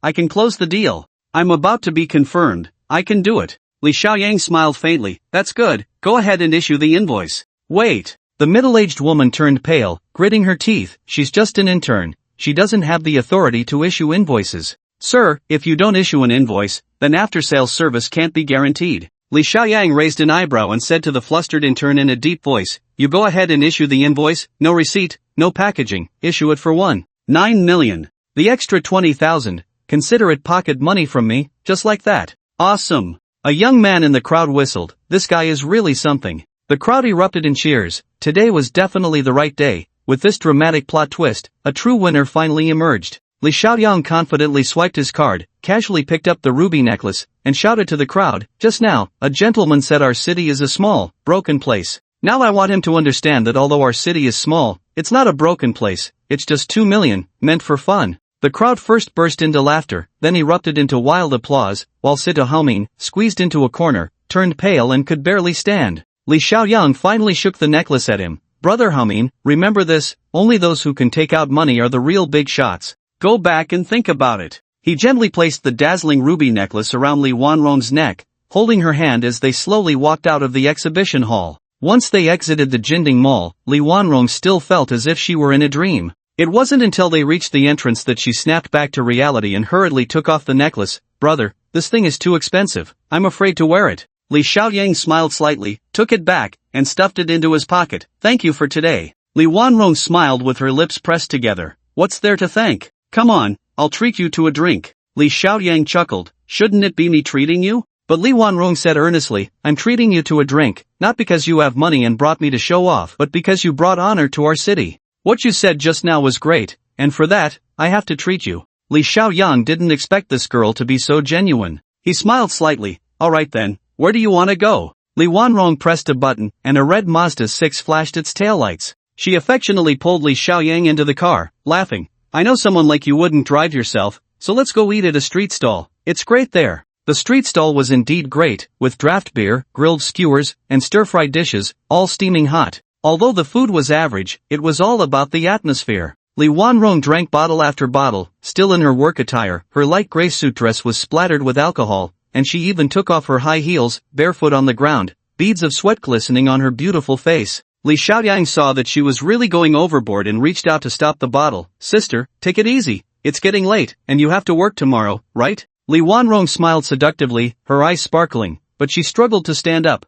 I can close the deal. I'm about to be confirmed. I can do it. Li Xiaoyang smiled faintly. That's good, go ahead and issue the invoice. Wait. The middle-aged woman turned pale, gritting her teeth. She's just an intern. She doesn't have the authority to issue invoices. Sir, if you don't issue an invoice, then after-sales service can't be guaranteed. Li Xiaoyang raised an eyebrow and said to the flustered intern in a deep voice, you go ahead and issue the invoice, no receipt, no packaging, issue it for 1.9 million. The extra 20,000, consider it pocket money from me, just like that. Awesome. A young man in the crowd whistled, this guy is really something. The crowd erupted in cheers. Today was definitely the right day. With this dramatic plot twist, a true winner finally emerged. Li Xiaoyang confidently swiped his card, casually picked up the ruby necklace, and shouted to the crowd, just now, a gentleman said our city is a small, broken place. Now I want him to understand that although our city is small, it's not a broken place, it's just 2 million, meant for fun. The crowd first burst into laughter, then erupted into wild applause, while Situ Haomin, squeezed into a corner, turned pale and could barely stand. Li Xiaoyang finally shook the necklace at him. Brother Haomin, remember this, only those who can take out money are the real big shots. Go back and think about it. He gently placed the dazzling ruby necklace around Li Wanrong's neck, holding her hand as they slowly walked out of the exhibition hall. Once they exited the Jinding Mall, Li Wanrong still felt as if she were in a dream. It wasn't until they reached the entrance that she snapped back to reality and hurriedly took off the necklace. Brother, this thing is too expensive. I'm afraid to wear it. Li Xiaoyang smiled slightly, took it back, and stuffed it into his pocket. Thank you for today. Li Wanrong smiled with her lips pressed together. What's there to thank? Come on, I'll treat you to a drink. Li Xiaoyang chuckled. Shouldn't it be me treating you? But Li Wanrong said earnestly, I'm treating you to a drink, not because you have money and brought me to show off, but because you brought honor to our city. What you said just now was great, and for that, I have to treat you. Li Xiaoyang didn't expect this girl to be so genuine. He smiled slightly. Alright then, where do you want to go? Li Wanrong pressed a button, and a red Mazda 6 flashed its taillights. She affectionately pulled Li Xiaoyang into the car, laughing. I know someone like you wouldn't drive yourself, so let's go eat at a street stall. It's great there. The street stall was indeed great, with draft beer, grilled skewers, and stir-fried dishes, all steaming hot. Although the food was average, it was all about the atmosphere. Li Wanrong drank bottle after bottle, still in her work attire. Her light gray suit dress was splattered with alcohol, and she even took off her high heels, barefoot on the ground, beads of sweat glistening on her beautiful face. Li Xiaoyang saw that she was really going overboard and reached out to stop the bottle. Sister, take it easy. It's getting late, and you have to work tomorrow, right? Li Wanrong smiled seductively, her eyes sparkling, but she struggled to stand up.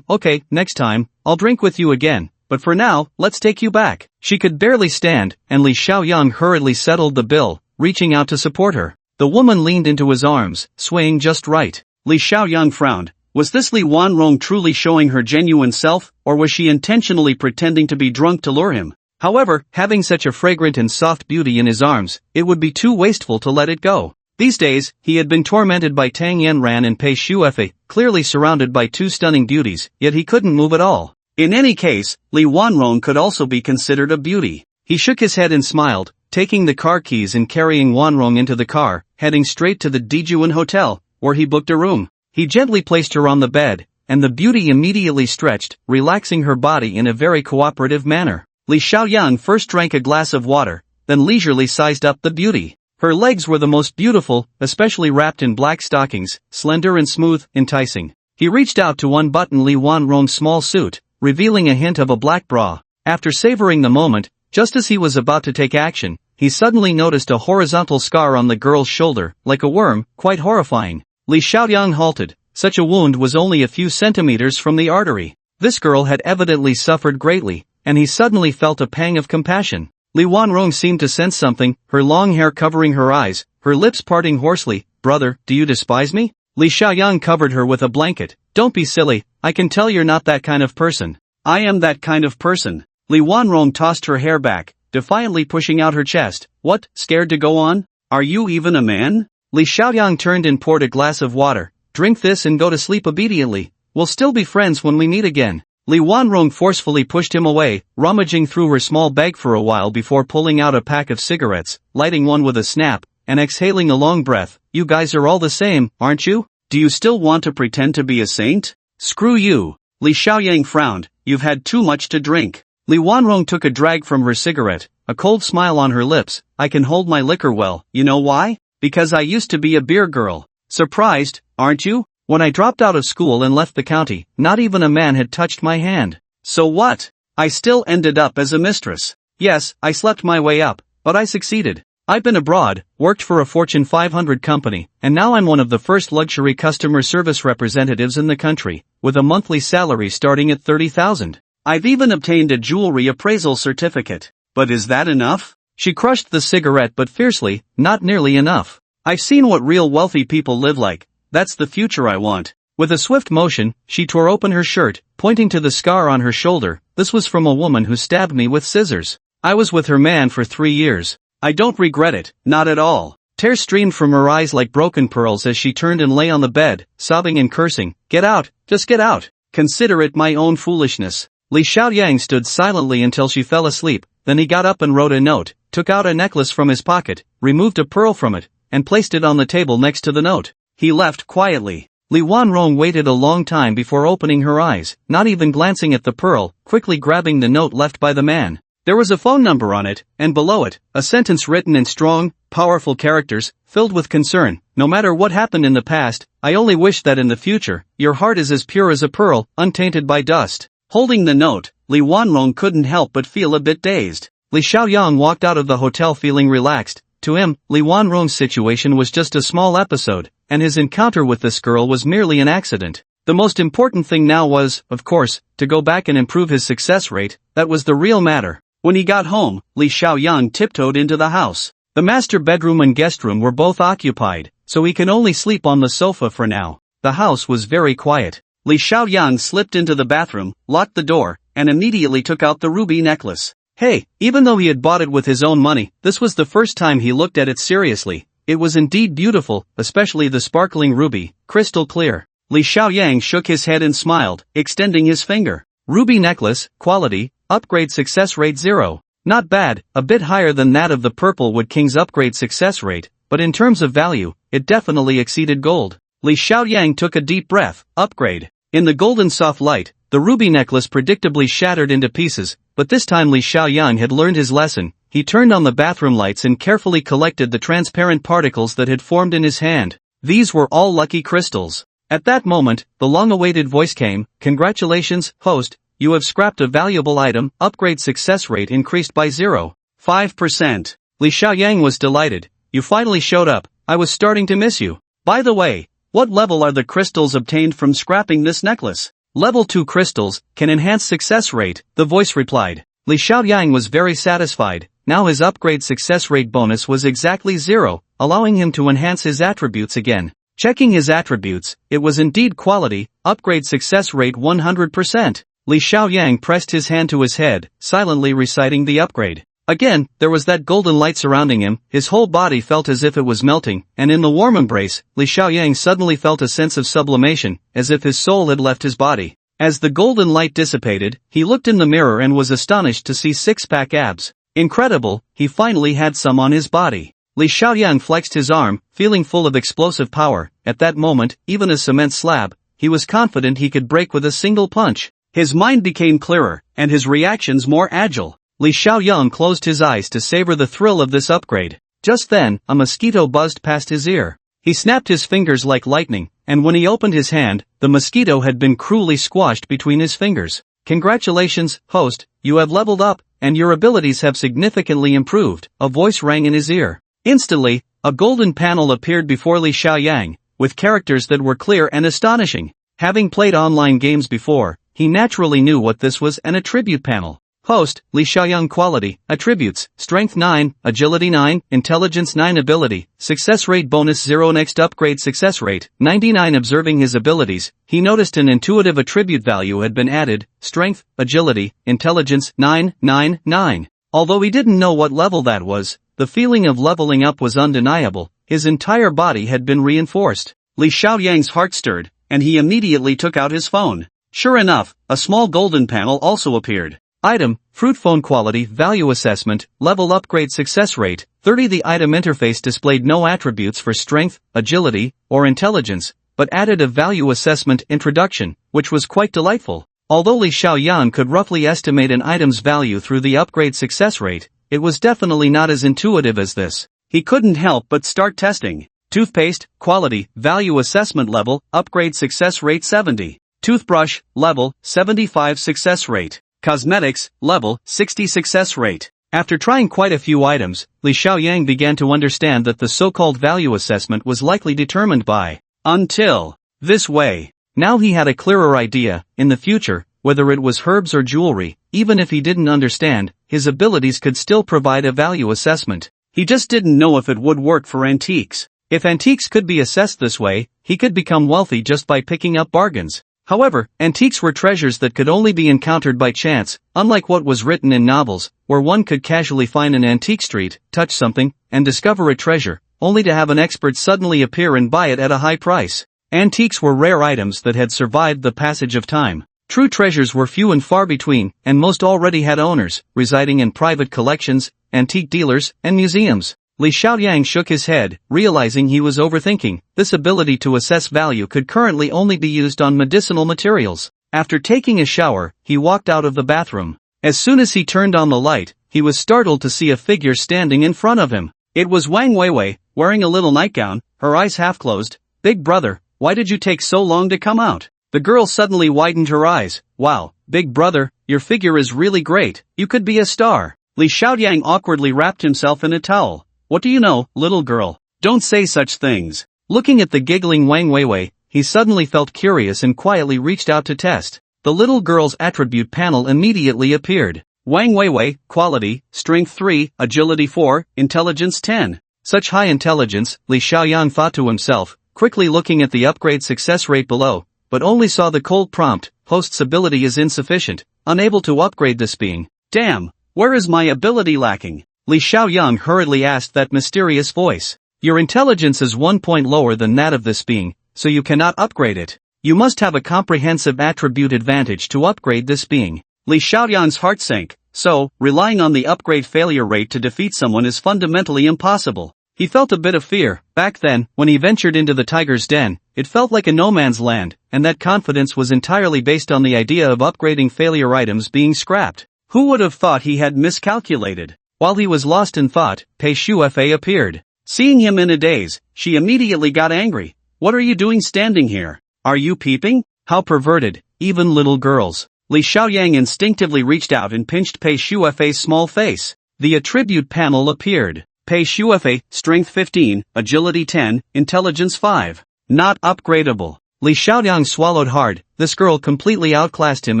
Okay, next time, I'll drink with you again, but for now, let's take you back. She could barely stand, and Li Xiaoyang hurriedly settled the bill, reaching out to support her. The woman leaned into his arms, swaying just right. Li Xiaoyang frowned. Was this Li Wanrong truly showing her genuine self, or was she intentionally pretending to be drunk to lure him? However, having such a fragrant and soft beauty in his arms, it would be too wasteful to let it go. These days, he had been tormented by Tang Yanran and Pei Shuefei, clearly surrounded by two stunning beauties, yet he couldn't move at all. In any case, Li Wanrong could also be considered a beauty. He shook his head and smiled, taking the car keys and carrying Wanrong into the car, heading straight to the Dijuan Hotel, where he booked a room. He gently placed her on the bed, and the beauty immediately stretched, relaxing her body in a very cooperative manner. Li Xiaoyang first drank a glass of water, then leisurely sized up the beauty. Her legs were the most beautiful, especially wrapped in black stockings, slender and smooth, enticing. He reached out to unbutton Li Wanrong's small suit, revealing a hint of a black bra. After savoring the moment, just as he was about to take action, he suddenly noticed a horizontal scar on the girl's shoulder, like a worm, quite horrifying. Li Xiaoyang halted. Such a wound was only a few centimeters from the artery. This girl had evidently suffered greatly, and he suddenly felt a pang of compassion. Li Wanrong seemed to sense something, her long hair covering her eyes, her lips parting hoarsely. Brother, do you despise me? Li Xiaoyang covered her with a blanket. Don't be silly, I can tell you're not that kind of person. I am that kind of person. Li Wanrong tossed her hair back, defiantly pushing out her chest. What, scared to go on? Are you even a man? Li Xiaoyang turned and poured a glass of water. Drink this and go to sleep obediently. We'll still be friends when we meet again. Li Wanrong forcefully pushed him away, rummaging through her small bag for a while before pulling out a pack of cigarettes, lighting one with a snap, and exhaling a long breath. You guys are all the same, aren't you? Do you still want to pretend to be a saint? Screw you. Li Xiaoyang frowned. You've had too much to drink. Li Wanrong took a drag from her cigarette, a cold smile on her lips. I can hold my liquor well, you know why? Because I used to be a beer girl. Surprised, aren't you? When I dropped out of school and left the county, not even a man had touched my hand. So what? I still ended up as a mistress. Yes, I slept my way up, but I succeeded. I've been abroad, worked for a Fortune 500 company, and now I'm one of the first luxury customer service representatives in the country, with a monthly salary starting at 30,000. I've even obtained a jewelry appraisal certificate. But is that enough? She crushed the cigarette but fiercely. Not nearly enough. I've seen what real wealthy people live like. That's the future I want. With a swift motion, she tore open her shirt, pointing to the scar on her shoulder. This was from a woman who stabbed me with scissors. I was with her man for 3 years. I don't regret it, not at all. Tears streamed from her eyes like broken pearls as she turned and lay on the bed, sobbing and cursing. Get out, just get out. Consider it my own foolishness. Li Xiaoyang stood silently until she fell asleep, then he got up and wrote a note, took out a necklace from his pocket, removed a pearl from it, and placed it on the table next to the note. He left quietly. Li Wanrong waited a long time before opening her eyes, not even glancing at the pearl, quickly grabbing the note left by the man. There was a phone number on it, and below it, a sentence written in strong, powerful characters, filled with concern. No matter what happened in the past, I only wish that in the future, your heart is as pure as a pearl, untainted by dust. Holding the note, Li Wanrong couldn't help but feel a bit dazed. Li Xiaoyang walked out of the hotel feeling relaxed. To him, Li Wanrong's situation was just a small episode, and his encounter with this girl was merely an accident. The most important thing now was, of course, to go back and improve his success rate. That was the real matter. When he got home, Li Xiaoyang tiptoed into the house. The master bedroom and guest room were both occupied, so he can only sleep on the sofa for now. The house was very quiet. Li Xiaoyang slipped into the bathroom, locked the door, and immediately took out the ruby necklace. Hey, even though he had bought it with his own money, this was the first time he looked at it seriously. It was indeed beautiful, especially the sparkling ruby, crystal clear. Li Xiaoyang shook his head and smiled, extending his finger. Ruby necklace, quality, upgrade success rate 0. Not bad, a bit higher than that of the purple wood king's upgrade success rate, but in terms of value, it definitely exceeded gold. Li Xiaoyang took a deep breath. Upgrade. In the golden soft light, the ruby necklace predictably shattered into pieces, but this time Li Xiaoyang had learned his lesson. He turned on the bathroom lights and carefully collected the transparent particles that had formed in his hand. These were all lucky crystals. At that moment, the long-awaited voice came. Congratulations, host, you have scrapped a valuable item. Upgrade success rate increased by 0.5%. Li Xiaoyang was delighted. You finally showed up. I was starting to miss you. By the way, what level are the crystals obtained from scrapping this necklace? Level 2 crystals can enhance success rate, the voice replied. Li Xiaoyang was very satisfied. Now his upgrade success rate bonus was exactly 0, allowing him to enhance his attributes again. Checking his attributes, it was indeed quality, upgrade success rate 100%. Li Xiaoyang pressed his hand to his head, silently reciting the upgrade. Again, there was that golden light surrounding him, his whole body felt as if it was melting, and in the warm embrace, Li Xiaoyang suddenly felt a sense of sublimation, as if his soul had left his body. As the golden light dissipated, he looked in the mirror and was astonished to see six-pack abs. Incredible, he finally had some on his body. Li Xiaoyang flexed his arm, feeling full of explosive power. At that moment, even a cement slab, he was confident he could break with a single punch. His mind became clearer, and his reactions more agile. Li Xiaoyang closed his eyes to savor the thrill of this upgrade. Just then, a mosquito buzzed past his ear. He snapped his fingers like lightning, and when he opened his hand, the mosquito had been cruelly squashed between his fingers. Congratulations, host, you have leveled up, and your abilities have significantly improved, a voice rang in his ear. Instantly, a golden panel appeared before Li Xiaoyang, with characters that were clear and astonishing. Having played online games before, he naturally knew what this was: an attribute panel. Host, Li Xiaoyang quality, attributes, strength 9, agility 9, intelligence 9 ability, success rate bonus 0 next upgrade success rate, 99 observing his abilities, he noticed an intuitive attribute value had been added, strength, agility, intelligence 9, 9, 9. Although he didn't know what level that was, the feeling of leveling up was undeniable, his entire body had been reinforced. Li Xiaoyang's heart stirred, and he immediately took out his phone. Sure enough, a small golden panel also appeared. Item, fruit phone quality, value assessment, level upgrade success rate, 30. The item interface displayed no attributes for strength, agility, or intelligence, but added a value assessment introduction, which was quite delightful. Although Li Xiaoyang could roughly estimate an item's value through the upgrade success rate, it was definitely not as intuitive as this. He couldn't help but start testing. Toothpaste, quality, value assessment level, upgrade success rate 70. Toothbrush, level, 75 success rate. Cosmetics, level, 60 success rate. After trying quite a few items, Li Xiaoyang began to understand that the so-called value assessment was likely determined by until this way. Now he had a clearer idea. In the future, whether it was herbs or jewelry, even if he didn't understand, his abilities could still provide a value assessment. He just didn't know if it would work for antiques. If antiques could be assessed this way, he could become wealthy just by picking up bargains. However, antiques were treasures that could only be encountered by chance, unlike what was written in novels, where one could casually find an antique street, touch something, and discover a treasure, only to have an expert suddenly appear and buy it at a high price. Antiques were rare items that had survived the passage of time. True treasures were few and far between, and most already had owners, residing in private collections, antique dealers, and museums. Li Xiaoyang shook his head, realizing he was overthinking. This ability to assess value could currently only be used on medicinal materials. After taking a shower, he walked out of the bathroom. As soon as he turned on the light, he was startled to see a figure standing in front of him. It was Wang Weiwei, wearing a little nightgown, her eyes half closed. Big brother, why did you take so long to come out? The girl suddenly widened her eyes. Wow, big brother, your figure is really great, you could be a star. Li Xiaoyang awkwardly wrapped himself in a towel. What do you know, little girl? Don't say such things. Looking at the giggling Wang Weiwei, he suddenly felt curious and quietly reached out to test. The little girl's attribute panel immediately appeared. Wang Weiwei, quality, strength 3, agility 4, intelligence 10. Such high intelligence, Li Xiaoyang thought to himself, quickly looking at the upgrade success rate below, but only saw the cold prompt, host's ability is insufficient, unable to upgrade this being. Damn, where is my ability lacking? Li Xiaoyang hurriedly asked that mysterious voice. Your intelligence is 1 point lower than that of this being, so you cannot upgrade it. You must have a comprehensive attribute advantage to upgrade this being. Li Xiaoyang's heart sank. So, relying on the upgrade failure rate to defeat someone is fundamentally impossible. He felt a bit of fear. Back then, when he ventured into the tiger's den, it felt like a no man's land, and that confidence was entirely based on the idea of upgrading failure items being scrapped. Who would have thought he had miscalculated? While he was lost in thought, Pei Shuefei appeared. Seeing him in a daze, she immediately got angry. What are you doing standing here? Are you peeping? How perverted, even little girls. Li Xiaoyang instinctively reached out and pinched Pei Shuefei's small face. The attribute panel appeared. Pei Shuefei, Strength 15, Agility 10, Intelligence 5. Not upgradable. Li Xiaoyang swallowed hard. This girl completely outclassed him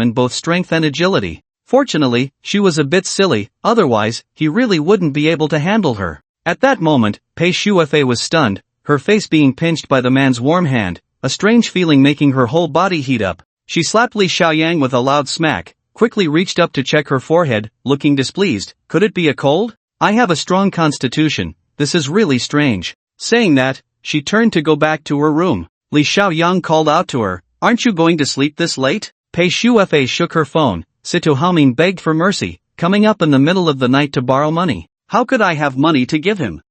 in both strength and agility. Fortunately, she was a bit silly, otherwise, he really wouldn't be able to handle her. At that moment, Pei Shuefei was stunned, her face being pinched by the man's warm hand, a strange feeling making her whole body heat up. She slapped Li Xiaoyang with a loud smack, quickly reached up to check her forehead, looking displeased. Could it be a cold? I have a strong constitution, this is really strange. Saying that, she turned to go back to her room. Li Xiaoyang called out to her, aren't you going to sleep this late? Pei Shuefei shook her phone. Situ Haomin begged for mercy, coming up in the middle of the night to borrow money. How could I have money to give him?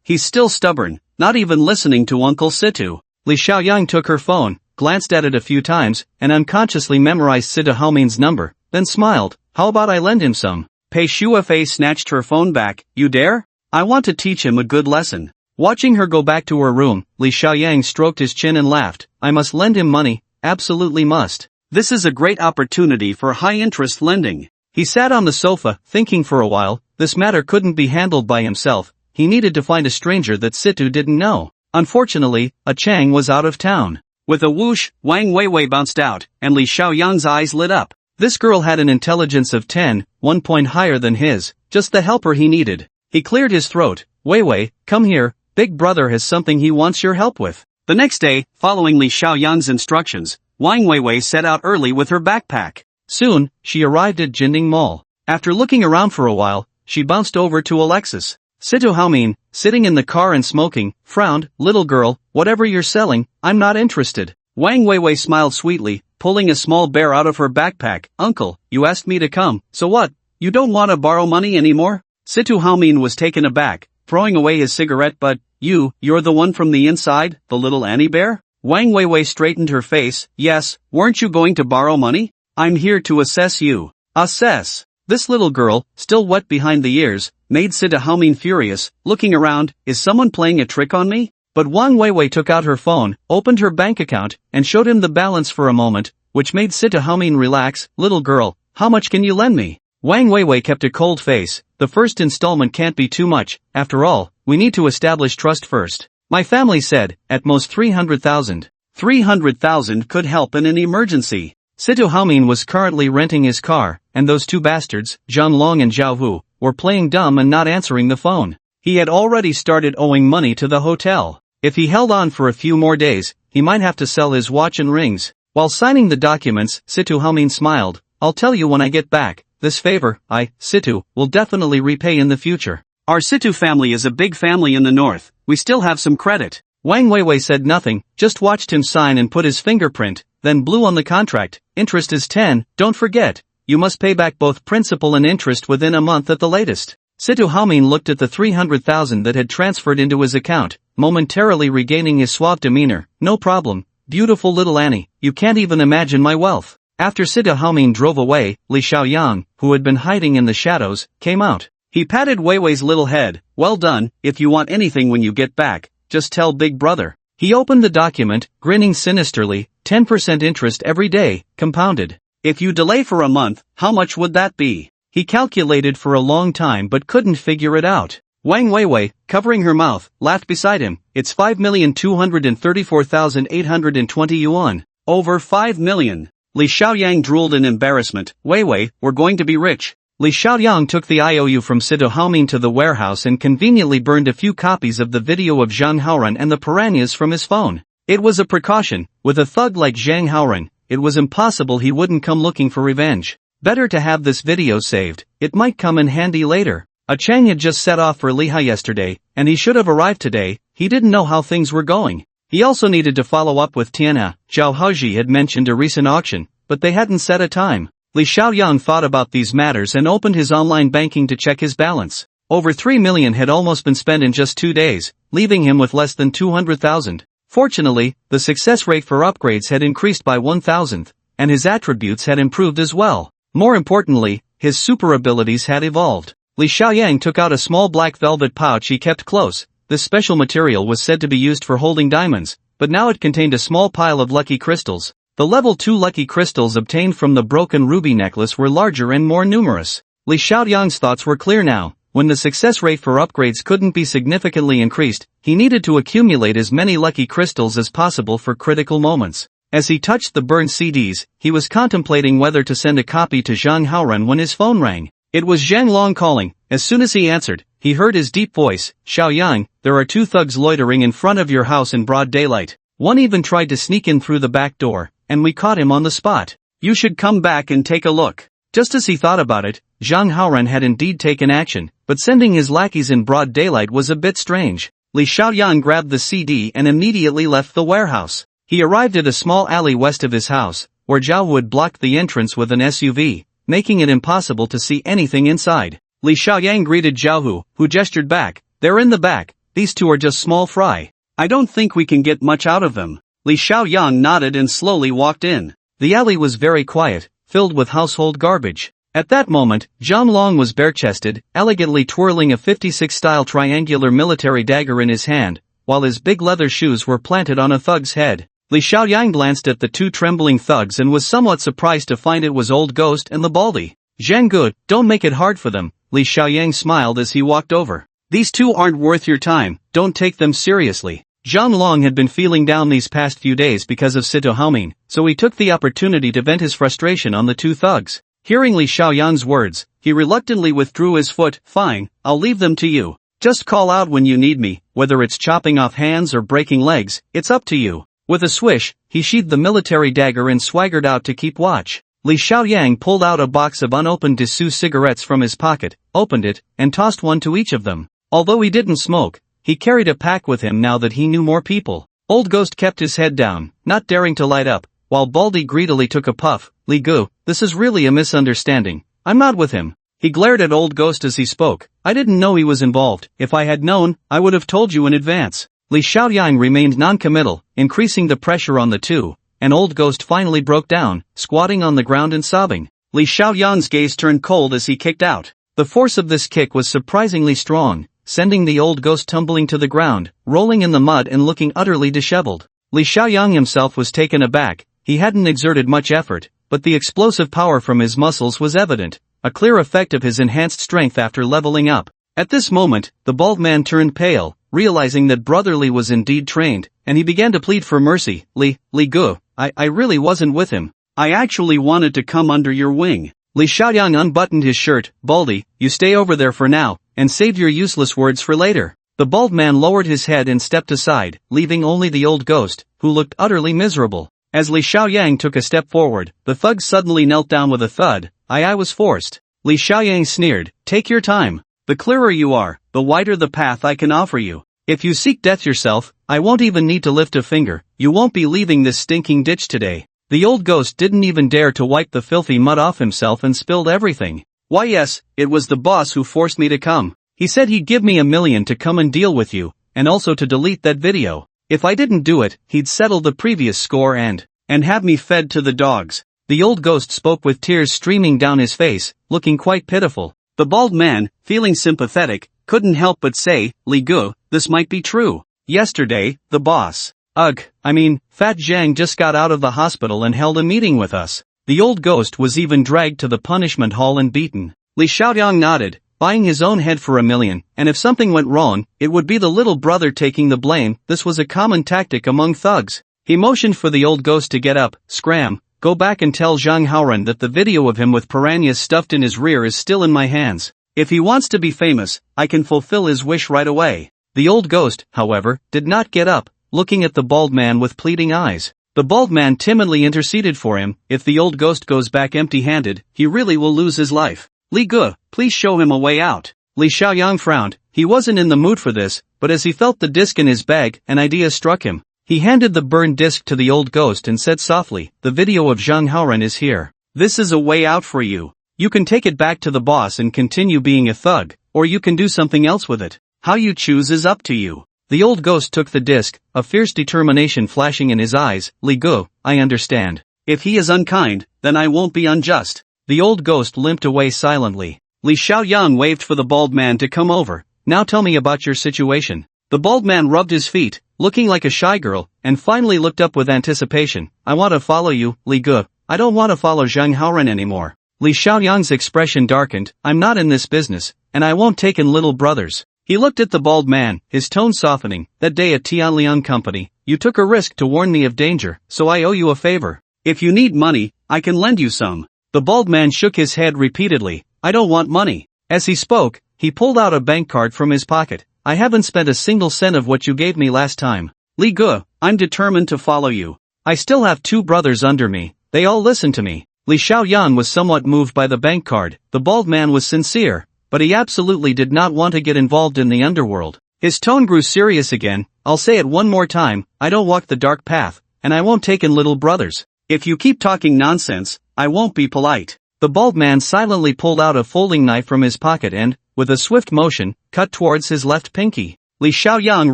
He's still stubborn, not even listening to Uncle Situ. Li Xiaoyang took her phone, glanced at it a few times, and unconsciously memorized Situ Haomin's number, then smiled. How about I lend him some? Pei Shuefei snatched her phone back. You dare? I want to teach him a good lesson. Watching her go back to her room, Li Xiaoyang stroked his chin and laughed. I must lend him money, absolutely must. This is a great opportunity for high-interest lending. He sat on the sofa, thinking for a while. This matter couldn't be handled by himself. He needed to find a stranger that Situ didn't know. Unfortunately, a Chang was out of town. With a whoosh, Wang Weiwei bounced out, and Li Xiaoyang's eyes lit up. This girl had an intelligence of 10, 1 point higher than his, just the helper he needed. He cleared his throat. Weiwei, come here, big brother has something he wants your help with. The next day, following Li Xiaoyang's instructions, Wang Weiwei set out early with her backpack. Soon, she arrived at Jinding Mall. After looking around for a while, she bounced over to Alexis. Situ Haomin, sitting in the car and smoking, frowned. Little girl, whatever you're selling, I'm not interested. Wang Weiwei smiled sweetly, pulling a small bear out of her backpack. Uncle, you asked me to come, so what? You don't want to borrow money anymore? Situ Haomin was taken aback, throwing away his cigarette. But, you're the one from the inside, the little Annie bear? Wang Weiwei straightened her face. Yes, weren't you going to borrow money? I'm here to assess you. Assess? This little girl, still wet behind the ears, made Situ Haomin furious. Looking around, is someone playing a trick on me? But Wang Weiwei took out her phone, opened her bank account, and showed him the balance for a moment, which made Situ Haomin relax. Little girl, how much can you lend me? Wang Weiwei kept a cold face. The first installment can't be too much. After all, we need to establish trust first. My family said, at most 300,000. 300,000 could help in an emergency. Situ Haomin was currently renting his car, and those two bastards, Zhang Long and Zhao Wu, were playing dumb and not answering the phone. He had already started owing money to the hotel. If he held on for a few more days, he might have to sell his watch and rings. While signing the documents, Situ Haomin smiled. I'll tell you when I get back. This favor, Situ, will definitely repay in the future. Our Situ family is a big family in the north. We still have some credit. Wang Weiwei said nothing, just watched him sign and put his fingerprint, then blew on the contract. Interest is 10, don't forget. You must pay back both principal and interest within a month at the latest. Situ Haomin looked at the 300,000 that had transferred into his account, momentarily regaining his suave demeanor. No problem, beautiful little Annie, you can't even imagine my wealth. After Situ Haomin drove away, Li Xiaoyang, who had been hiding in the shadows, came out. He patted Weiwei's little head. Well done. If you want anything when you get back, just tell big brother. He opened the document, grinning sinisterly. 10% interest every day, compounded. If you delay for a month, how much would that be? He calculated for a long time but couldn't figure it out. Wang Weiwei, covering her mouth, laughed beside him. It's 5,234,820 yuan. Over 5 million. Li Xiaoyang drooled in embarrassment. Weiwei, we're going to be rich. Li Xiaoyang took the IOU from Situ Haomin to the warehouse and conveniently burned a few copies of the video of Zhang Haoran and the piranhas from his phone. It was a precaution. With a thug like Zhang Haoran, it was impossible he wouldn't come looking for revenge. Better to have this video saved, it might come in handy later. Chang had just set off for Lehigh yesterday, and he should have arrived today. He didn't know how things were going. He also needed to follow up with Tianhe. Zhao Haoji had mentioned a recent auction, but they hadn't set a time. Li Xiaoyang thought about these matters and opened his online banking to check his balance. Over 3 million had almost been spent in just 2 days, leaving him with less than 200,000. Fortunately, the success rate for upgrades had increased by 1,000th, and his attributes had improved as well. More importantly, his super abilities had evolved. Li Xiaoyang took out a small black velvet pouch he kept close. This special material was said to be used for holding diamonds, but now it contained a small pile of lucky crystals. The level 2 lucky crystals obtained from the broken ruby necklace were larger and more numerous. Li Xiaoyang's thoughts were clear now. When the success rate for upgrades couldn't be significantly increased, he needed to accumulate as many lucky crystals as possible for critical moments. As he touched the burned CDs, he was contemplating whether to send a copy to Zhang Haoran when his phone rang. It was Zhang Long calling. As soon as he answered, he heard his deep voice. Xiaoyang, there are 2 thugs loitering in front of your house in broad daylight. One even tried to sneak in through the back door, and we caught him on the spot. You should come back and take a look. Just as he thought about it, Zhang Haoran had indeed taken action, but sending his lackeys in broad daylight was a bit strange. Li Xiaoyang grabbed the CD and immediately left the warehouse. He arrived at a small alley west of his house, where Zhao Wood blocked the entrance with an SUV, making it impossible to see anything inside. Li Xiaoyang greeted Zhao Hu, who gestured back. They're in the back. These 2 are just small fry. I don't think we can get much out of them. Li Xiaoyang nodded and slowly walked in. The alley was very quiet, filled with household garbage. At that moment, Zhang Long was bare-chested, elegantly twirling a 56-style triangular military dagger in his hand, while his big leather shoes were planted on a thug's head. Li Xiaoyang glanced at the 2 trembling thugs and was somewhat surprised to find it was Old Ghost and the Baldy. Zhang Gu, don't make it hard for them. Li Xiaoyang smiled as he walked over. These 2 aren't worth your time, don't take them seriously. Zhang Long had been feeling down these past few days because of Sito Haomin, so he took the opportunity to vent his frustration on the 2 thugs. Hearing Li Xiaoyang's words, he reluctantly withdrew his foot. Fine, I'll leave them to you. Just call out when you need me, whether it's chopping off hands or breaking legs, it's up to you. With a swish, he sheathed the military dagger and swaggered out to keep watch. Li Xiaoyang pulled out a box of unopened Dessous cigarettes from his pocket, opened it, and tossed one to each of them. Although he didn't smoke, he carried a pack with him now that he knew more people. Old Ghost kept his head down, not daring to light up, while Baldy greedily took a puff. Li Gu, this is really a misunderstanding. I'm not with him. He glared at Old Ghost as he spoke. I didn't know he was involved. If I had known, I would have told you in advance. Li Xiaoyang remained non-committal, increasing the pressure on the 2, and Old Ghost finally broke down, squatting on the ground and sobbing. Li Xiaoyang's gaze turned cold as he kicked out. The force of this kick was surprisingly strong, sending the Old Ghost tumbling to the ground, rolling in the mud and looking utterly disheveled. Li Xiaoyang himself was taken aback. He hadn't exerted much effort, but the explosive power from his muscles was evident, a clear effect of his enhanced strength after leveling up. At this moment, the bald man turned pale, realizing that Brother Li was indeed trained, and he began to plead for mercy. Li Gu, I really wasn't with him. I actually wanted to come under your wing. Li Xiaoyang unbuttoned his shirt. Baldy, you stay over there for now, and save your useless words for later. The bald man lowered his head and stepped aside, leaving only the Old Ghost, who looked utterly miserable. As Li Xiaoyang took a step forward, the thug suddenly knelt down with a thud. I was forced. Li Xiaoyang sneered. Take your time. The clearer you are, the wider the path I can offer you. If you seek death yourself, I won't even need to lift a finger. You won't be leaving this stinking ditch today. The Old Ghost didn't even dare to wipe the filthy mud off himself and spilled everything. Why yes, it was the boss who forced me to come. He said he'd give me $1 million to come and deal with you, and also to delete that video. If I didn't do it, he'd settle the previous score and have me fed to the dogs. The Old Ghost spoke with tears streaming down his face, looking quite pitiful. The bald man, feeling sympathetic, couldn't help but say, Li Gu, this might be true. Yesterday, the boss, Fat Zhang just got out of the hospital and held a meeting with us. The Old Ghost was even dragged to the punishment hall and beaten. Li Xiaoyang nodded, buying his own head for $1 million, and if something went wrong, it would be the little brother taking the blame. This was a common tactic among thugs. He motioned for the Old Ghost to get up. Scram, go back and tell Zhang Haoran that the video of him with piranhas stuffed in his rear is still in my hands. If he wants to be famous, I can fulfill his wish right away. The Old Ghost, however, did not get up, looking at the bald man with pleading eyes. The bald man timidly interceded for him. If the Old Ghost goes back empty-handed, he really will lose his life. Li Gu, please show him a way out. Li Xiaoyang frowned. He wasn't in the mood for this, but as he felt the disc in his bag, an idea struck him. He handed the burned disc to the old ghost and said softly, "The video of Zhang Haoren is here. This is a way out for you. You can take it back to the boss and continue being a thug, or you can do something else with it. How you choose is up to you." The old ghost took the disc, a fierce determination flashing in his eyes. "Li Gu, I understand. If he is unkind, then I won't be unjust." The old ghost limped away silently. Li Xiaoyang waved for the bald man to come over. "Now tell me about your situation." The bald man rubbed his feet, looking like a shy girl, and finally looked up with anticipation. "I want to follow you, Li Gu. I don't want to follow Zhang Haoren anymore." Li Xiaoyang's expression darkened. "I'm not in this business, and I won't take in little brothers." He looked at the bald man, his tone softening. "That day at Tianliang Company, you took a risk to warn me of danger, so I owe you a favor. If you need money, I can lend you some." The bald man shook his head repeatedly. "I don't want money." As he spoke, he pulled out a bank card from his pocket. "I haven't spent a single cent of what you gave me last time. Li Gu, I'm determined to follow you. I still have 2 brothers under me. They all listen to me." Li Xiaoyang was somewhat moved by the bank card. The bald man was sincere, but he absolutely did not want to get involved in the underworld. His tone grew serious again. "I'll say it one more time, I don't walk the dark path, and I won't take in little brothers. If you keep talking nonsense, I won't be polite." The bald man silently pulled out a folding knife from his pocket and, with a swift motion, cut towards his left pinky. Li Xiaoyang